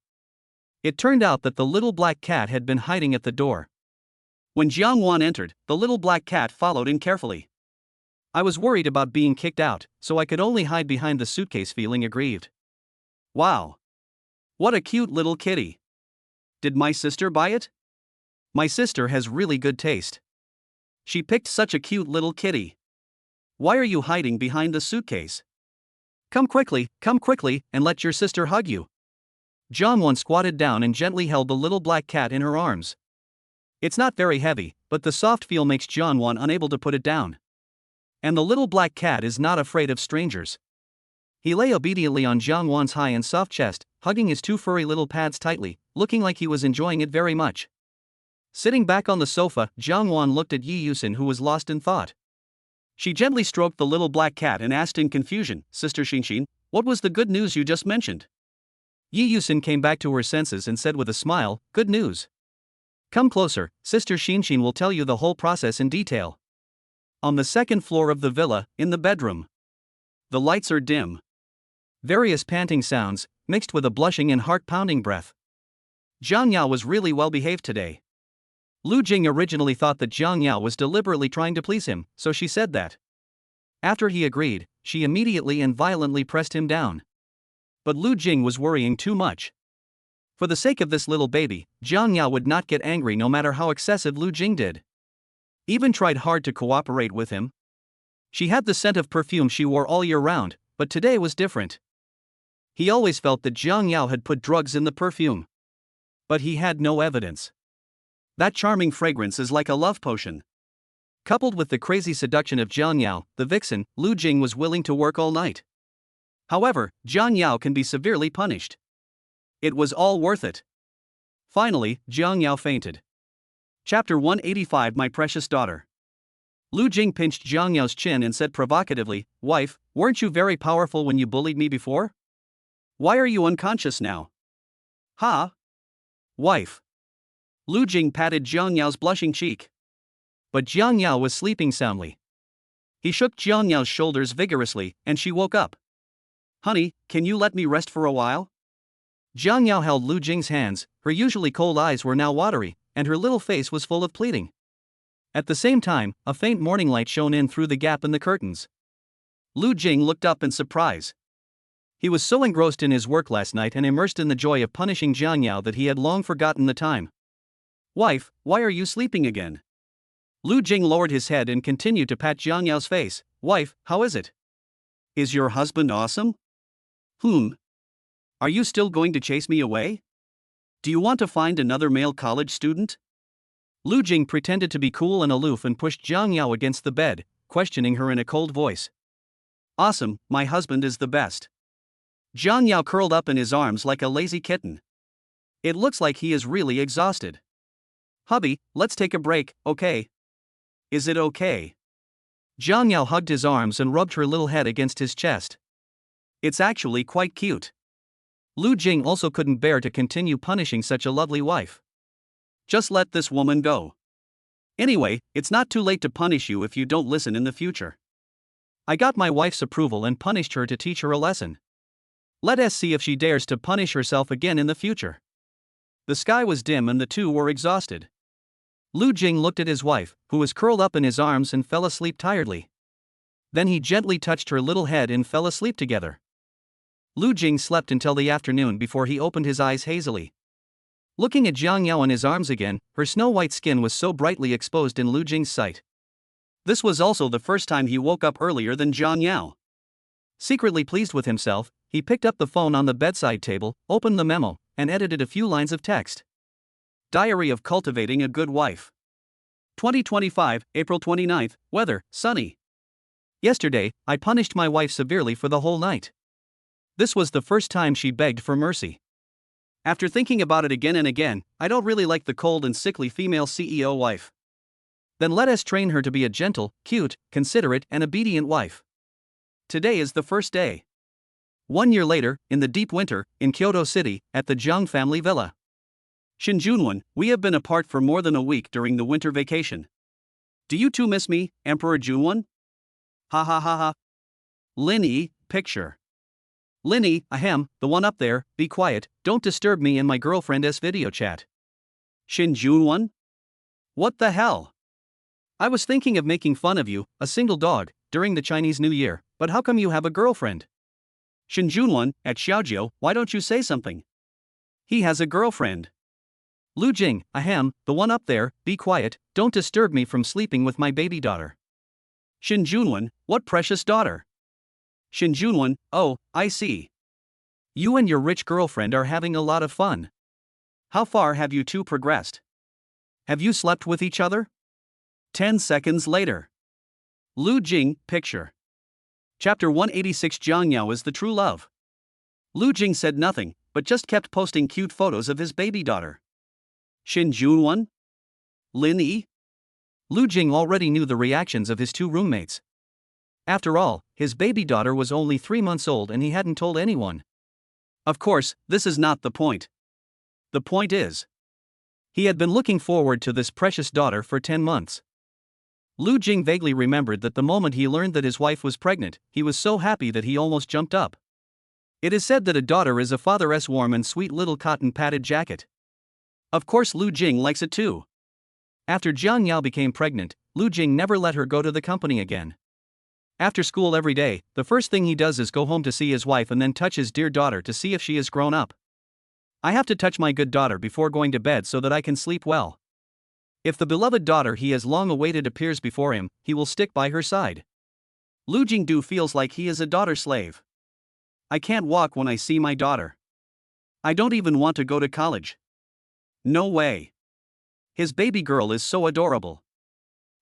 It turned out that the little black cat had been hiding at the door. When Jiang Wan entered, the little black cat followed in carefully. I was worried about being kicked out, so I could only hide behind the suitcase feeling aggrieved. Wow. What a cute little kitty. Did my sister buy it? My sister has really good taste. She picked such a cute little kitty. Why are you hiding behind the suitcase? Come quickly, and let your sister hug you. Jiang Wan squatted down and gently held the little black cat in her arms. It's not very heavy, but the soft feel makes Jiang Wan unable to put it down. And the little black cat is not afraid of strangers. He lay obediently on Jiang Wan's high and soft chest, hugging his two furry little pads tightly, looking like he was enjoying it very much. Sitting back on the sofa, Jiang Wan looked at Yi Yusin, who was lost in thought. She gently stroked the little black cat and asked in confusion, Sister Xinshin, what was the good news you just mentioned? Yi Yusin came back to her senses and said with a smile, good news. Come closer, Sister Xinshin will tell you the whole process in detail. On the second floor of the villa, in the bedroom. The lights are dim. Various panting sounds, mixed with a blushing and heart-pounding breath. Jiang Yao was really well behaved today. Lu Jing originally thought that Jiang Yao was deliberately trying to please him, so she said that. After he agreed, she immediately and violently pressed him down. But Lu Jing was worrying too much. For the sake of this little baby, Jiang Yao would not get angry no matter how excessive Lu Jing did. Even tried hard to cooperate with him. She had the scent of perfume she wore all year round, but today was different. He always felt that Jiang Yao had put drugs in the perfume. But he had no evidence. That charming fragrance is like a love potion. Coupled with the crazy seduction of Jiang Yao, the vixen, Lu Jing was willing to work all night. However, Jiang Yao can be severely punished. It was all worth it. Finally, Jiang Yao fainted. Chapter 185 My Precious Daughter. Lu Jing pinched Jiang Yao's chin and said provocatively, "Wife, weren't you very powerful when you bullied me before? Why are you unconscious now?" "Ha? Wife." Lu Jing patted Jiang Yao's blushing cheek. But Jiang Yao was sleeping soundly. He shook Jiang Yao's shoulders vigorously, and she woke up. "Honey, can you let me rest for a while?" Jiang Yao held Lu Jing's hands, her usually cold eyes were now watery, and her little face was full of pleading. At the same time, a faint morning light shone in through the gap in the curtains. Lu Jing looked up in surprise. He was so engrossed in his work last night and immersed in the joy of punishing Jiang Yao that he had long forgotten the time. "Wife, why are you sleeping again?" Lu Jing lowered his head and continued to pat Jiang Yao's face. "Wife, how is it? Is your husband awesome? Are you still going to chase me away? Do you want to find another male college student?" Lu Jing pretended to be cool and aloof and pushed Jiang Yao against the bed, questioning her in a cold voice. "Awesome, my husband is the best." Jiang Yao curled up in his arms like a lazy kitten. "It looks like he is really exhausted. Hubby, let's take a break, okay? Is it okay?" Jiang Yao hugged his arms and rubbed her little head against his chest. "It's actually quite cute." Lu Jing also couldn't bear to continue punishing such a lovely wife. "Just let this woman go. Anyway, it's not too late to punish you if you don't listen in the future. I got my wife's approval and punished her to teach her a lesson. Let us see if she dares to punish herself again in the future." The sky was dim and the two were exhausted. Lu Jing looked at his wife, who was curled up in his arms and fell asleep tiredly. Then he gently touched her little head and fell asleep together. Lu Jing slept until the afternoon before he opened his eyes hazily. Looking at Jiang Yao in his arms again, her snow-white skin was so brightly exposed in Lu Jing's sight. This was also the first time he woke up earlier than Jiang Yao. Secretly pleased with himself, he picked up the phone on the bedside table, opened the memo, and edited a few lines of text. Diary of Cultivating a Good Wife. 2025, April 29th, weather, sunny. Yesterday, I punished my wife severely for the whole night. This was the first time she begged for mercy. After thinking about it again and again, I don't really like the cold and sickly female CEO wife. Then let us train her to be a gentle, cute, considerate, and obedient wife. Today is the first day. 1 year later, in the deep winter, in Kyoto City, at the Jiang family villa. Shinjunwan, we have been apart for more than a week during the winter vacation. Do you too miss me, Emperor Junwan? Ha ha ha ha. Lin Yi, picture. Lin Yi, ahem, the one up there, be quiet, don't disturb me and my girlfriend's video chat. Shinjunwan? What the hell? I was thinking of making fun of you, a single dog, during the Chinese New Year, but how come you have a girlfriend? Shinjunwan, at Xiaojiu, why don't you say something? He has a girlfriend. Lu Jing, ahem, the one up there, be quiet, don't disturb me from sleeping with my baby daughter. Shinjunwan, what precious daughter? Shinjunwan, oh, I see. You and your rich girlfriend are having a lot of fun. How far have you two progressed? Have you slept with each other? 10 seconds later. Lu Jing, picture. Chapter 186 Jiang Yao is the true love. Lu Jing said nothing, but just kept posting cute photos of his baby daughter. Shinjunwan? Lin Yi? Lu Jing already knew the reactions of his two roommates. After all, his baby daughter was only 3 months old and he hadn't told anyone. Of course, this is not the point. The point is, he had been looking forward to this precious daughter for 10 months. Lu Jing vaguely remembered that the moment he learned that his wife was pregnant, he was so happy that he almost jumped up. It is said that a daughter is a father's warm and sweet little cotton padded jacket. Of course Lu Jing likes it too. After Jiang Yao became pregnant, Lu Jing never let her go to the company again. After school every day, the first thing he does is go home to see his wife and then touch his dear daughter to see if she is grown up. I have to touch my good daughter before going to bed so that I can sleep well. If the beloved daughter he has long awaited appears before him, he will stick by her side. Lu Jingdu feels like he is a daughter slave. I can't walk when I see my daughter. I don't even want to go to college. No way. His baby girl is so adorable.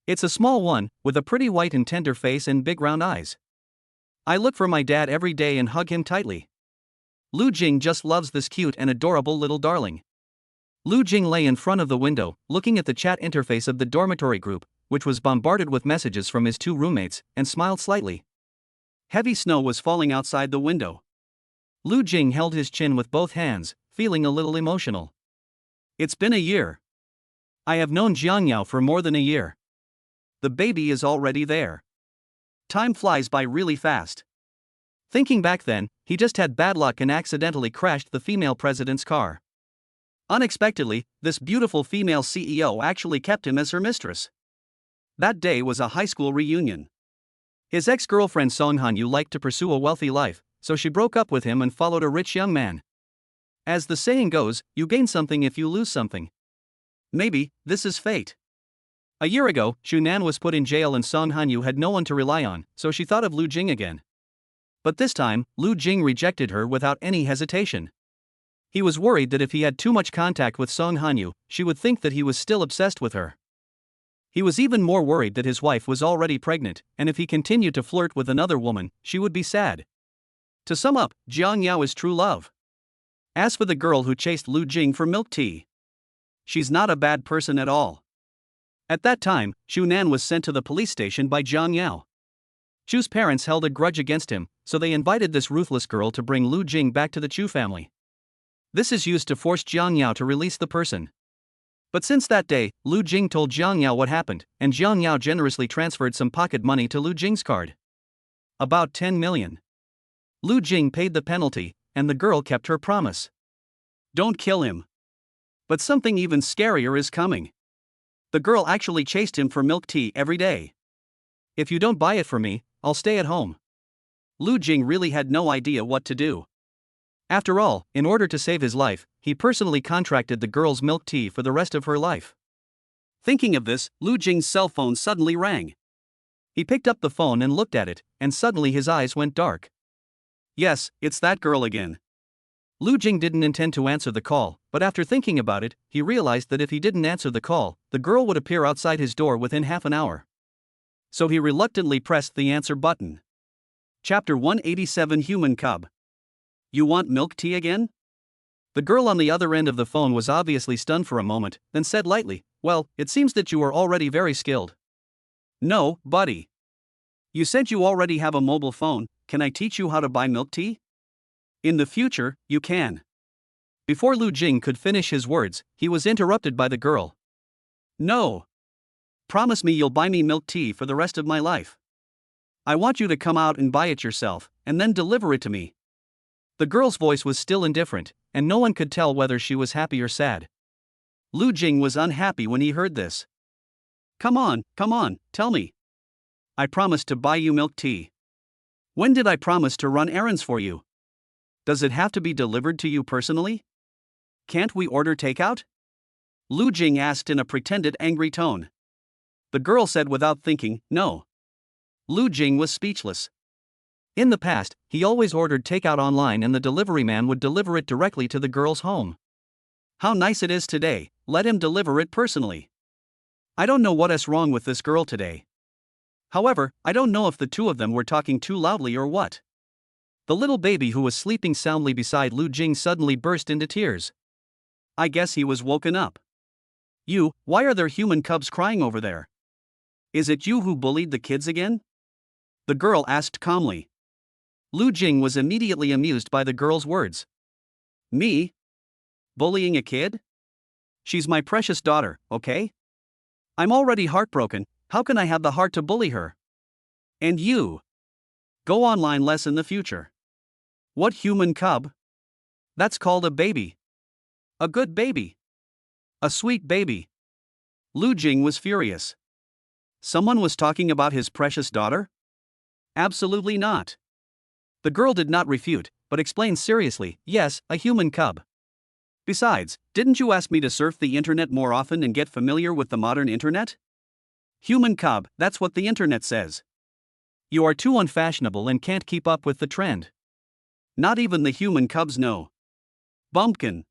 It's a small one, with a pretty white and tender face and big round eyes. I look for my dad every day and hug him tightly. Lu Jing just loves this cute and adorable little darling. Lu Jing lay in front of the window, looking at the chat interface of the dormitory group, which was bombarded with messages from his two roommates, and smiled slightly. Heavy snow was falling outside the window. Lu Jing held his chin with both hands, feeling a little emotional. It's been a year. I have known Jiang Yao for more than a year. The baby is already there. Time flies by really fast. Thinking back then, he just had bad luck and accidentally crashed the female president's car. Unexpectedly, this beautiful female CEO actually kept him as her mistress. That day was a high school reunion. His ex-girlfriend Song Hanyu liked to pursue a wealthy life, so she broke up with him and followed a rich young man. As the saying goes, you gain something if you lose something. Maybe this is fate. A year ago, Shunan was put in jail and Song Hanyu had no one to rely on, so she thought of Lu Jing again. But this time, Lu Jing rejected her without any hesitation. He was worried that if he had too much contact with Song Hanyu, she would think that he was still obsessed with her. He was even more worried that his wife was already pregnant, and if he continued to flirt with another woman, she would be sad. To sum up, Jiang Yao is true love. As for the girl who chased Lu Jing for milk tea, she's not a bad person at all. At that time, Shunan was sent to the police station by Jiang Yao. Chu's parents held a grudge against him, so they invited this ruthless girl to bring Lu Jing back to the Chu family. This is used to force Jiang Yao to release the person. But since that day, Lu Jing told Jiang Yao what happened, and Jiang Yao generously transferred some pocket money to Lu Jing's card. About 10 million. Lu Jing paid the penalty, and the girl kept her promise. Don't kill him. But something even scarier is coming. The girl actually chased him for milk tea every day. If you don't buy it for me, I'll stay at home. Lu Jing really had no idea what to do. After all, in order to save his life, he personally contracted the girl's milk tea for the rest of her life. Thinking of this, Lu Jing's cell phone suddenly rang. He picked up the phone and looked at it, and suddenly his eyes went dark. Yes, it's that girl again. Lu Jing didn't intend to answer the call, but after thinking about it, he realized that if he didn't answer the call, the girl would appear outside his door within half an hour. So he reluctantly pressed the answer button. Chapter 187 Human Cub. You want milk tea again? The girl on the other end of the phone was obviously stunned for a moment, then said lightly, well, it seems that you are already very skilled. No, buddy. You said you already have a mobile phone, can I teach you how to buy milk tea? In the future, you can. Before Lu Jing could finish his words, he was interrupted by the girl. No. Promise me you'll buy me milk tea for the rest of my life. I want you to come out and buy it yourself, and then deliver it to me. The girl's voice was still indifferent, and no one could tell whether she was happy or sad. Lu Jing was unhappy when he heard this. Come on, tell me. I promised to buy you milk tea. When did I promise to run errands for you? Does it have to be delivered to you personally? Can't we order takeout? Lu Jing asked in a pretended angry tone. The girl said without thinking, no. Lu Jing was speechless. In the past, he always ordered takeout online and the delivery man would deliver it directly to the girl's home. How nice it is today, let him deliver it personally. I don't know what is wrong with this girl today. However, I don't know if the two of them were talking too loudly or what. The little baby who was sleeping soundly beside Lu Jing suddenly burst into tears. I guess he was woken up. Why are there human cubs crying over there? Is it you who bullied the kids again? The girl asked calmly. Lu Jing was immediately amused by the girl's words. Me? Bullying a kid? She's my precious daughter, okay? I'm already heartbroken, how can I have the heart to bully her? And you? Go online less in the future. What human cub? That's called a baby. A good baby. A sweet baby. Lu Jing was furious. Someone was talking about his precious daughter? Absolutely not. The girl did not refute, but explained seriously, yes, a human cub. Besides, didn't you ask me to surf the internet more often and get familiar with the modern internet? Human cub, that's what the internet says. You are too unfashionable and can't keep up with the trend. Not even the human cubs know. Bumpkin.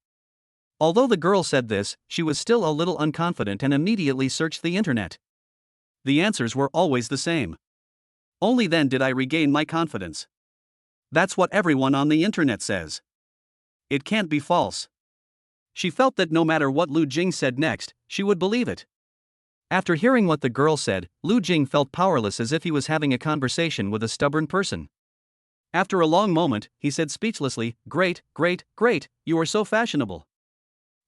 Although the girl said this, she was still a little unconfident and immediately searched the internet. The answers were always the same. Only then did I regain my confidence. That's what everyone on the internet says. It can't be false. She felt that no matter what Lu Jing said next, she would believe it. After hearing what the girl said, Lu Jing felt powerless, as if he was having a conversation with a stubborn person. After a long moment, he said speechlessly, "Great, great, great, you are so fashionable.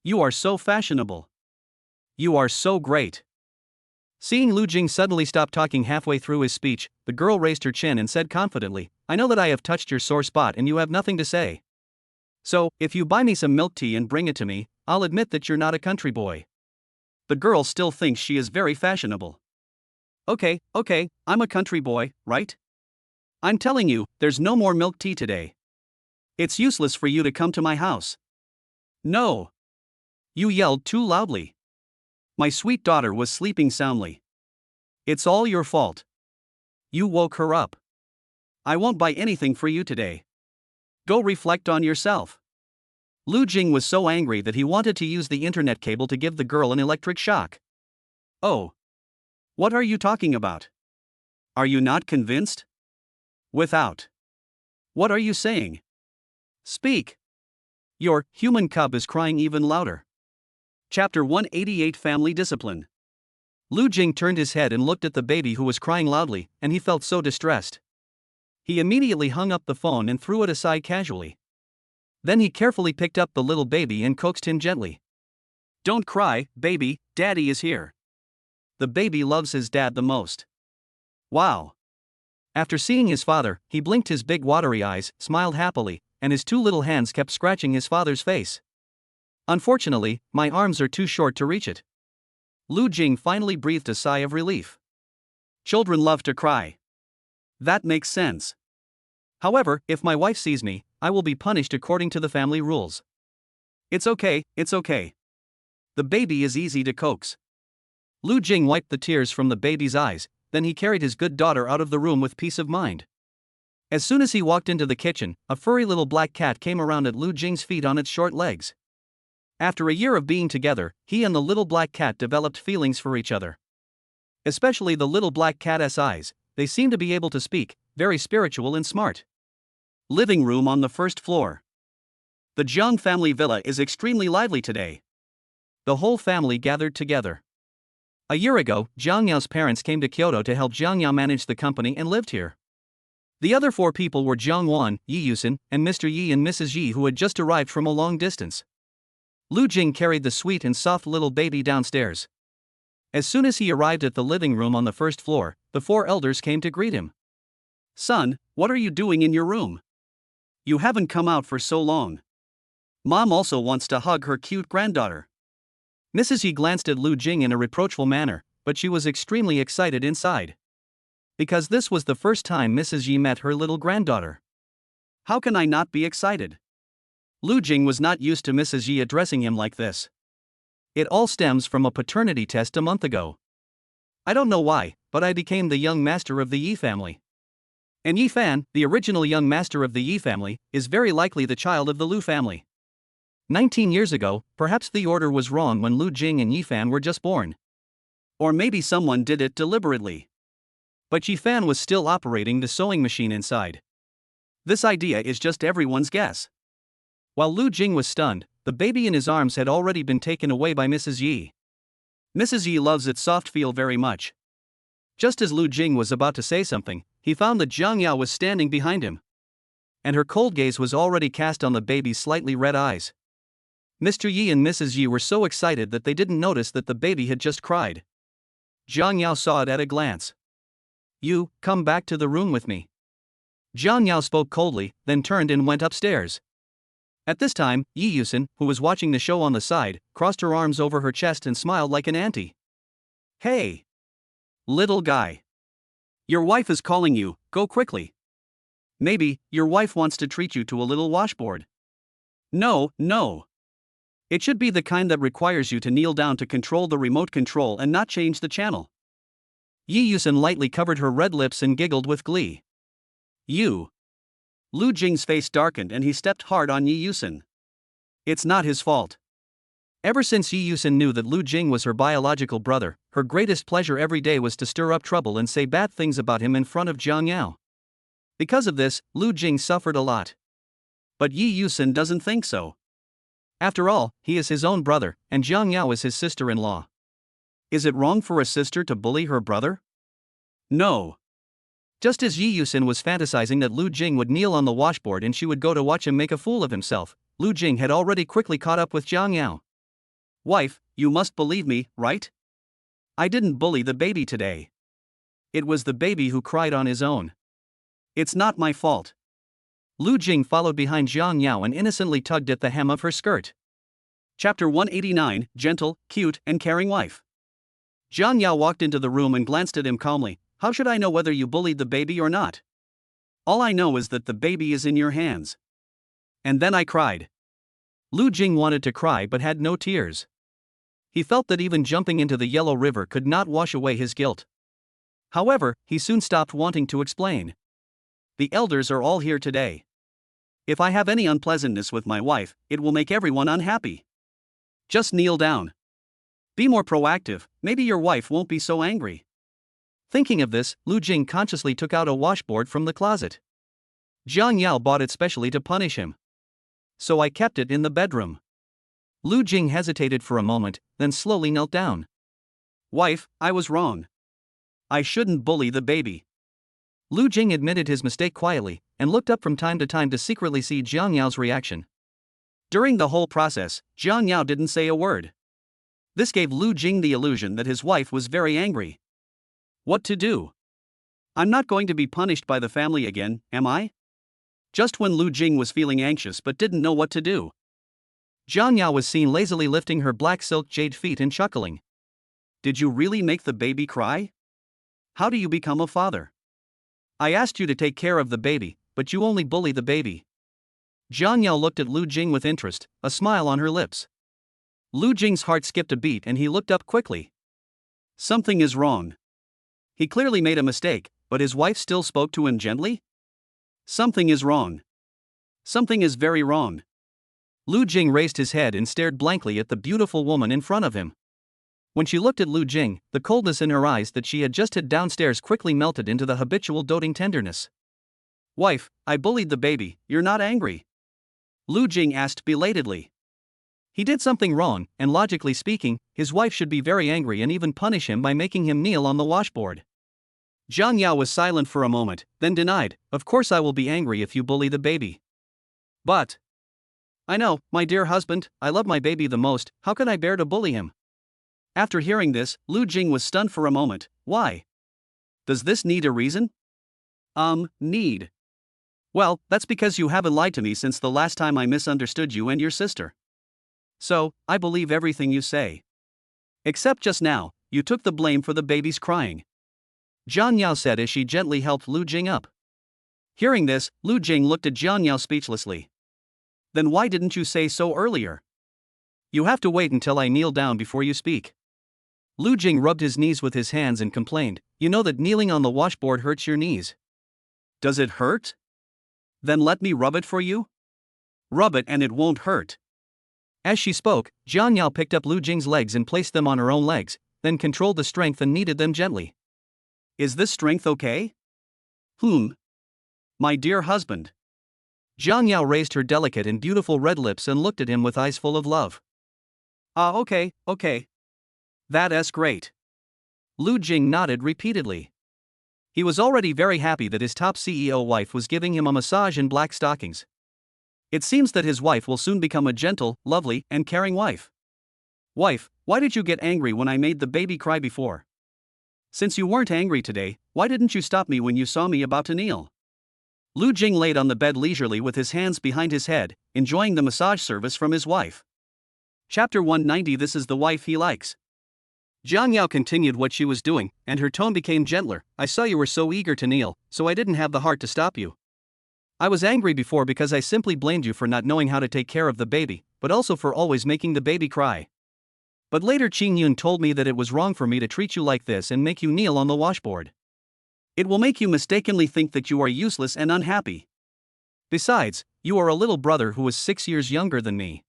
You are so fashionable. You are so great." Seeing Lu Jing suddenly stop talking halfway through his speech, the girl raised her chin and said confidently, "I know that I have touched your sore spot and you have nothing to say. So, if you buy me some milk tea and bring it to me, I'll admit that you're not a country boy." The girl still thinks she is very fashionable. Okay, I'm a country boy, right? I'm telling you, there's no more milk tea today. It's useless for you to come to my house. No. You yelled too loudly. My sweet daughter was sleeping soundly. It's all your fault. You woke her up. I won't buy anything for you today. Go reflect on yourself. Lu Jing was so angry that he wanted to use the internet cable to give the girl an electric shock. Oh. What are you talking about? Are you not convinced? Without. What are you saying? Speak. Your human cub is crying even louder. Chapter 188, Family Discipline. Lu Jing turned his head and looked at the baby who was crying loudly, and he felt so distressed. He immediately hung up the phone and threw it aside casually. Then he carefully picked up the little baby and coaxed him gently. "Don't cry, baby, Daddy is here." The baby loves his dad the most. Wow. After seeing his father, he blinked his big watery eyes, smiled happily, and his two little hands kept scratching his father's face. "Unfortunately, my arms are too short to reach it." Lu Jing finally breathed a sigh of relief. Children love to cry. That makes sense. However, if my wife sees me, I will be punished according to the family rules. It's okay. The baby is easy to coax. Lu Jing wiped the tears from the baby's eyes, then he carried his good daughter out of the room with peace of mind. As soon as he walked into the kitchen, a furry little black cat came around at Lu Jing's feet on its short legs. After a year of being together, he and the little black cat developed feelings for each other. Especially the little black cat's eyes, they seemed to be able to speak, very spiritual and smart. Living room on the first floor. The Jiang family villa is extremely lively today. The whole family gathered together. A year ago, Jiang Yao's parents came to Kyoto to help Jiang Yao manage the company and lived here. The other four people were Jiang Wan, Yi Yusin, and Mr. Yi and Mrs. Yi, who had just arrived from a long distance. Lu Jing carried the sweet and soft little baby downstairs. As soon as he arrived at the living room on the first floor, the four elders came to greet him. "Son, what are you doing in your room? You haven't come out for so long. Mom also wants to hug her cute granddaughter." Mrs. Yi glanced at Lu Jing in a reproachful manner, but she was extremely excited inside. Because this was the first time Mrs. Yi met her little granddaughter. How can I not be excited? Lu Jing was not used to Mrs. Yi addressing him like this. It all stems from a paternity test a month ago. I don't know why, but I became the young master of the Yi family. And Yi Fan, the original young master of the Yi family, is very likely the child of the Lu family. 19 years ago, perhaps the order was wrong when Lu Jing and Yi Fan were just born. Or maybe someone did it deliberately. But Yi Fan was still operating the sewing machine inside. This idea is just everyone's guess. While Lu Jing was stunned, the baby in his arms had already been taken away by Mrs. Yi. Mrs. Yi loves its soft feel very much. Just as Lu Jing was about to say something, he found that Jiang Yao was standing behind him. And her cold gaze was already cast on the baby's slightly red eyes. Mr. Yi and Mrs. Yi were so excited that they didn't notice that the baby had just cried. Jiang Yao saw it at a glance. "You, come back to the room with me." Jiang Yao spoke coldly, then turned and went upstairs. At this time, Yi Yusin, who was watching the show on the side, crossed her arms over her chest and smiled like an auntie. "Hey! Little guy. Your wife is calling you, go quickly. Maybe, your wife wants to treat you to a little washboard." No. It should be the kind that requires you to kneel down to control the remote control and not change the channel. Yi Yusun lightly covered her red lips and giggled with glee. You. Lu Jing's face darkened and he stepped hard on Yi Yusun. It's not his fault. Ever since Yi Yusun knew that Lu Jing was her biological brother, her greatest pleasure every day was to stir up trouble and say bad things about him in front of Jiang Yao. Because of this, Lu Jing suffered a lot. But Yi Yusun doesn't think so. After all, he is his own brother, and Jiang Yao is his sister-in-law. Is it wrong for a sister to bully her brother? No. Just as Yi Yusun was fantasizing that Lu Jing would kneel on the washboard and she would go to watch him make a fool of himself, Lu Jing had already quickly caught up with Jiang Yao. Wife, you must believe me, right? I didn't bully the baby today. It was the baby who cried on his own. It's not my fault. Lu Jing followed behind Jiang Yao and innocently tugged at the hem of her skirt. Chapter 189, Gentle, Cute, and Caring Wife. Jiang Yao walked into the room and glanced at him calmly. How should I know whether you bullied the baby or not? All I know is that the baby is in your hands. And then I cried. Lu Jing wanted to cry but had no tears. He felt that even jumping into the Yellow River could not wash away his guilt. However, he soon stopped wanting to explain. The elders are all here today. If I have any unpleasantness with my wife, it will make everyone unhappy. Just kneel down. Be more proactive, maybe your wife won't be so angry. Thinking of this, Lu Jing consciously took out a washboard from the closet. Jiang Yao bought it specially to punish him. So I kept it in the bedroom. Lu Jing hesitated for a moment, then slowly knelt down. Wife, I was wrong. I shouldn't bully the baby. Lu Jing admitted his mistake quietly, and looked up from time to secretly see Jiang Yao's reaction. During the whole process, Jiang Yao didn't say a word. This gave Lu Jing the illusion that his wife was very angry. What to do? I'm not going to be punished by the family again, am I? Just when Lu Jing was feeling anxious but didn't know what to do. Jiang Yao was seen lazily lifting her black silk jade feet and chuckling. Did you really make the baby cry? How do you become a father? I asked you to take care of the baby, but you only bully the baby. Jiang Yao looked at Lu Jing with interest, a smile on her lips. Lu Jing's heart skipped a beat and he looked up quickly. Something is wrong. He clearly made a mistake, but his wife still spoke to him gently? Something is wrong. Something is very wrong. Lu Jing raised his head and stared blankly at the beautiful woman in front of him. When she looked at Lu Jing, the coldness in her eyes that she had just hid downstairs quickly melted into the habitual doting tenderness. Wife, I bullied the baby, you're not angry? Lu Jing asked belatedly. He did something wrong, and logically speaking, his wife should be very angry and even punish him by making him kneel on the washboard. Jiang Yao was silent for a moment, then denied, Of course I will be angry if you bully the baby. But I know, my dear husband, I love my baby the most, how can I bear to bully him? After hearing this, Lu Jing was stunned for a moment. Why? Does this need a reason? Need. Well, that's because you haven't lied to me since the last time I misunderstood you and your sister. So, I believe everything you say. Except just now, you took the blame for the baby's crying. Jiang Yao said as she gently helped Lu Jing up. Hearing this, Lu Jing looked at Jiang Yao speechlessly. Then why didn't you say so earlier? You have to wait until I kneel down before you speak. Lu Jing rubbed his knees with his hands and complained, You know that kneeling on the washboard hurts your knees. Does it hurt? Then let me rub it for you? Rub it and it won't hurt. As she spoke, Jiang Yao picked up Lu Jing's legs and placed them on her own legs, then controlled the strength and kneaded them gently. Is this strength okay? My dear husband. Jiang Yao raised her delicate and beautiful red lips and looked at him with eyes full of love. Okay. That's great. Lu Jing nodded repeatedly. He was already very happy that his top CEO wife was giving him a massage in black stockings. It seems that his wife will soon become a gentle, lovely, and caring wife. Wife, why did you get angry when I made the baby cry before? Since you weren't angry today, why didn't you stop me when you saw me about to kneel? Lu Jing laid on the bed leisurely with his hands behind his head, enjoying the massage service from his wife. Chapter 190 This is the wife he likes. Jiang Yao continued what she was doing, and her tone became gentler. I saw you were so eager to kneel, so I didn't have the heart to stop you. I was angry before because I simply blamed you for not knowing how to take care of the baby, but also for always making the baby cry. But later Qing Yun told me that it was wrong for me to treat you like this and make you kneel on the washboard. It will make you mistakenly think that you are useless and unhappy. Besides, you are a little brother who is 6 years younger than me.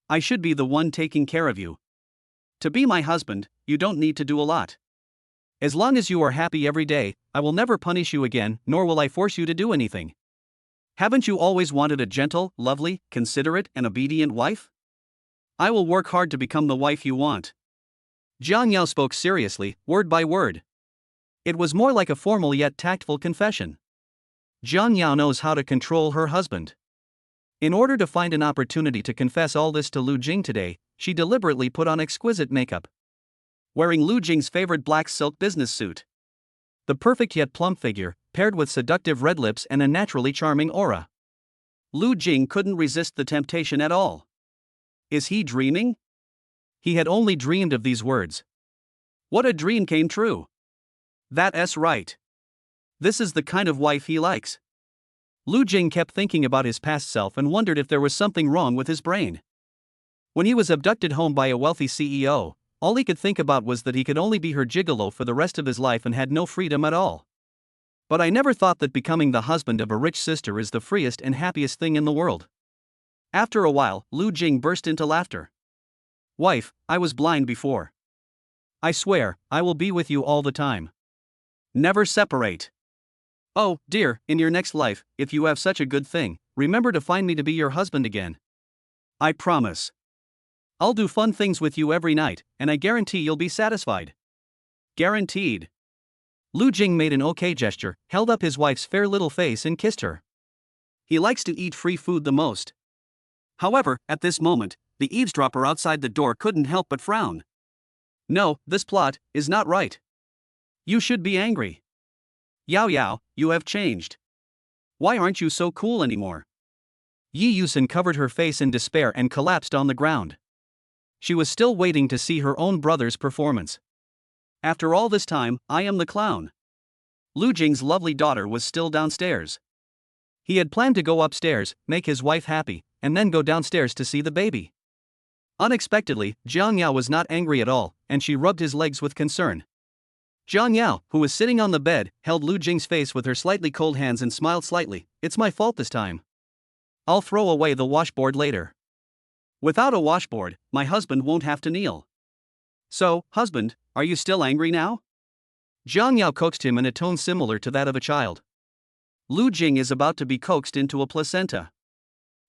I should be the one taking care of you. To be my husband, you don't need to do a lot. As long as you are happy every day, I will never punish you again, nor will I force you to do anything. Haven't you always wanted a gentle, lovely, considerate, and obedient wife? I will work hard to become the wife you want. Jiang Yao spoke seriously, word by word. It was more like a formal yet tactful confession. Jiang Yao knows how to control her husband. In order to find an opportunity to confess all this to Lu Jing today, she deliberately put on exquisite makeup. Wearing Lu Jing's favorite black silk business suit. The perfect yet plump figure, paired with seductive red lips and a naturally charming aura. Lu Jing couldn't resist the temptation at all. Is he dreaming? He had only dreamed of these words. What a dream came true. That's right. This is the kind of wife he likes. Lu Jing kept thinking about his past self and wondered if there was something wrong with his brain. When he was abducted home by a wealthy CEO, all he could think about was that he could only be her gigolo for the rest of his life and had no freedom at all. But I never thought that becoming the husband of a rich sister is the freest and happiest thing in the world. After a while, Lu Jing burst into laughter. Wife, I was blind before. I swear, I will be with you all the time. Never separate. Oh, dear, in your next life, if you have such a good thing, remember to find me to be your husband again. I promise. I'll do fun things with you every night, and I guarantee you'll be satisfied. Guaranteed. Lu Jing made an okay gesture, held up his wife's fair little face and kissed her. He likes to eat free food the most. However, at this moment, the eavesdropper outside the door couldn't help but frown. No, this plot is not right. You should be angry. Yao Yao, you have changed. Why aren't you so cool anymore? Yi Yusen covered her face in despair and collapsed on the ground. She was still waiting to see her own brother's performance. After all this time, I am the clown. Lu Jing's lovely daughter was still downstairs. He had planned to go upstairs, make his wife happy, and then go downstairs to see the baby. Unexpectedly, Jiang Yao was not angry at all, and she rubbed his legs with concern. Jiang Yao, who was sitting on the bed, held Lu Jing's face with her slightly cold hands and smiled slightly. It's my fault this time. I'll throw away the washboard later. Without a washboard, my husband won't have to kneel. So, husband, are you still angry now? Jiang Yao coaxed him in a tone similar to that of a child. Lu Jing is about to be coaxed into a placenta.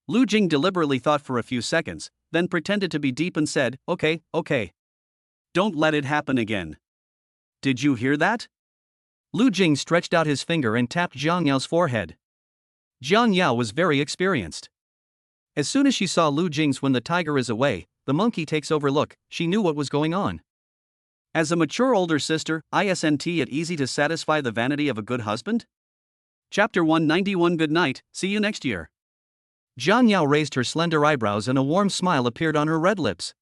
Lu Jing deliberately thought for a few seconds, then pretended to be deep and said, okay. Don't let it happen again. Did you hear that? Lu Jing stretched out his finger and tapped Jiang Yao's forehead. Jiang Yao was very experienced. As soon as she saw Lu Jing's when the tiger is away, the monkey takes over look, she knew what was going on. As a mature older sister, isn't it easy to satisfy the vanity of a good husband? Chapter 191. Good night, see you next year. Jiang Yao raised her slender eyebrows and a warm smile appeared on her red lips.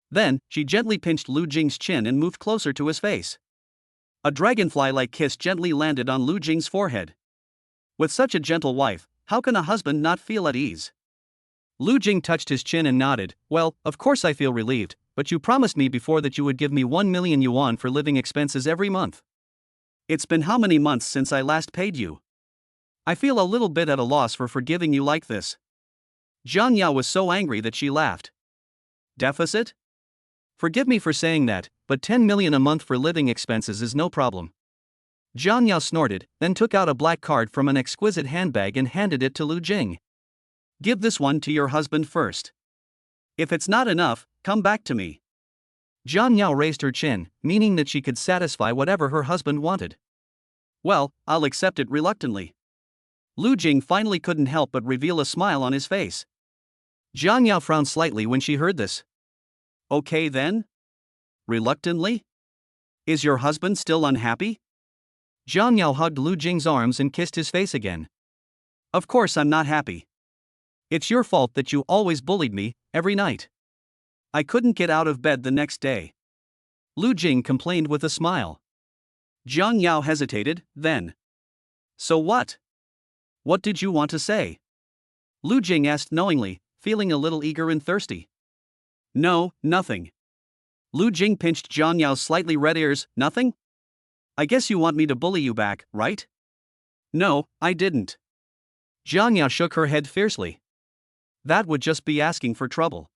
Then, she gently pinched Lu Jing's chin and moved closer to his face. A dragonfly-like kiss gently landed on Lu Jing's forehead. With such a gentle wife, how can a husband not feel at ease? Lu Jing touched his chin and nodded. Well, of course I feel relieved, but you promised me before that you would give me 1 million yuan for living expenses every month. It's been how many months since I last paid you? I feel a little bit at a loss for forgiving you like this. Jiang Yao was so angry that she laughed. Deficit? Forgive me for saying that, but 10 million a month for living expenses is no problem. Jiang Yao snorted, then took out a black card from an exquisite handbag and handed it to Lu Jing. Give this one to your husband first. If it's not enough, come back to me. Jiang Yao raised her chin, meaning that she could satisfy whatever her husband wanted. Well, I'll accept it reluctantly. Lu Jing finally couldn't help but reveal a smile on his face. Jiang Yao frowned slightly when she heard this. Okay then? Reluctantly? Is your husband still unhappy? Jiang Yao hugged Lu Jing's arms and kissed his face again. Of course I'm not happy. It's your fault that you always bullied me, every night. I couldn't get out of bed the next day. Lu Jing complained with a smile. Jiang Yao hesitated, then. So what? What did you want to say? Lu Jing asked knowingly, feeling a little eager and thirsty. No, nothing. Lu Jing pinched Jiang Yao's slightly red ears. Nothing? I guess you want me to bully you back, right? No, I didn't. Jiang Yao shook her head fiercely. That would just be asking for trouble.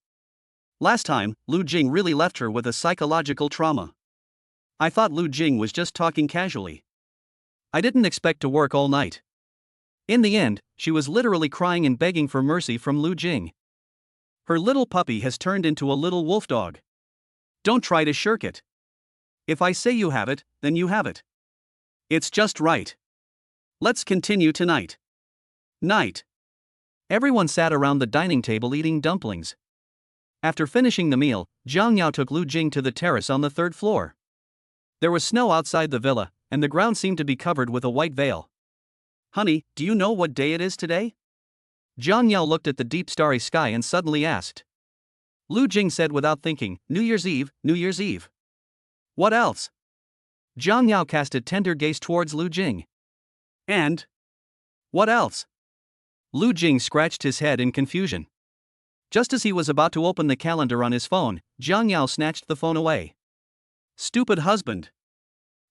Last time, Lu Jing really left her with a psychological trauma. I thought Lu Jing was just talking casually. I didn't expect to work all night. In the end, she was literally crying and begging for mercy from Lu Jing. Her little puppy has turned into a little wolf dog. Don't try to shirk it. If I say you have it, then you have it. It's just right. Let's continue tonight. Night. Everyone sat around the dining table eating dumplings. After finishing the meal, Jiang Yao took Lu Jing to the terrace on the third floor. There was snow outside the villa, and the ground seemed to be covered with a white veil. Honey, do you know what day it is today? Jiang Yao looked at the deep starry sky and suddenly asked. Lu Jing said without thinking, New Year's Eve, New Year's Eve. What else? Jiang Yao cast a tender gaze towards Lu Jing. And? What else? Lu Jing scratched his head in confusion. Just as he was about to open the calendar on his phone, Jiang Yao snatched the phone away. Stupid husband.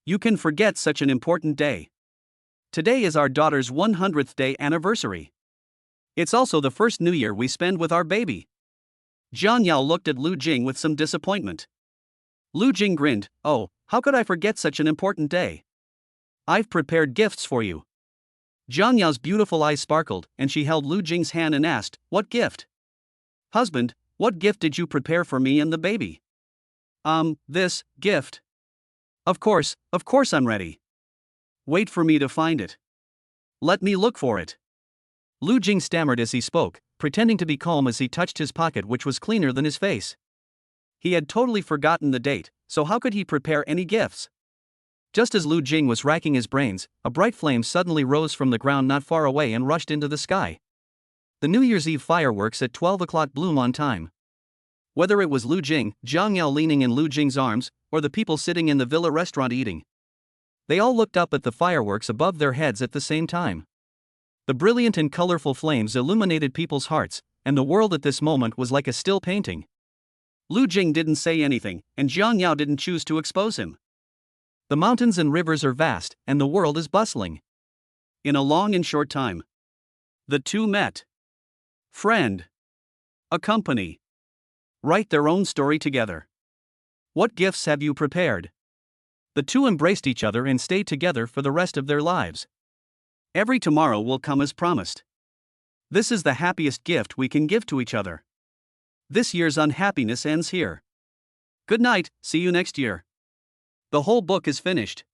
You can forget such an important day. Today is our daughter's 100th day anniversary. It's also the first New Year we spend with our baby. Jiang Yao looked at Lu Jing with some disappointment. Lu Jing grinned. Oh, how could I forget such an important day? I've prepared gifts for you. Jiang Yao's beautiful eyes sparkled, and she held Lu Jing's hand and asked, What gift? Husband, what gift did you prepare for me and the baby? This gift. Of course I'm ready. Wait for me to find it. Let me look for it. Lu Jing stammered as he spoke, pretending to be calm as he touched his pocket, which was cleaner than his face. He had totally forgotten the date, so how could he prepare any gifts? Just as Lu Jing was racking his brains, a bright flame suddenly rose from the ground not far away and rushed into the sky. The New Year's Eve fireworks at 12 o'clock blew on time. Whether it was Lu Jing, Jiang Yao leaning in Lu Jing's arms, or the people sitting in the villa restaurant eating, they all looked up at the fireworks above their heads at the same time. The brilliant and colorful flames illuminated people's hearts, and the world at this moment was like a still painting. Lu Jing didn't say anything, and Jiang Yao didn't choose to expose him. The mountains and rivers are vast, and the world is bustling. In a long and short time, the two met. Friend. Accompany. Write their own story together. What gifts have you prepared? The two embraced each other and stayed together for the rest of their lives. Every tomorrow will come as promised. This is the happiest gift we can give to each other. This year's unhappiness ends here. Good night, see you next year. The whole book is finished.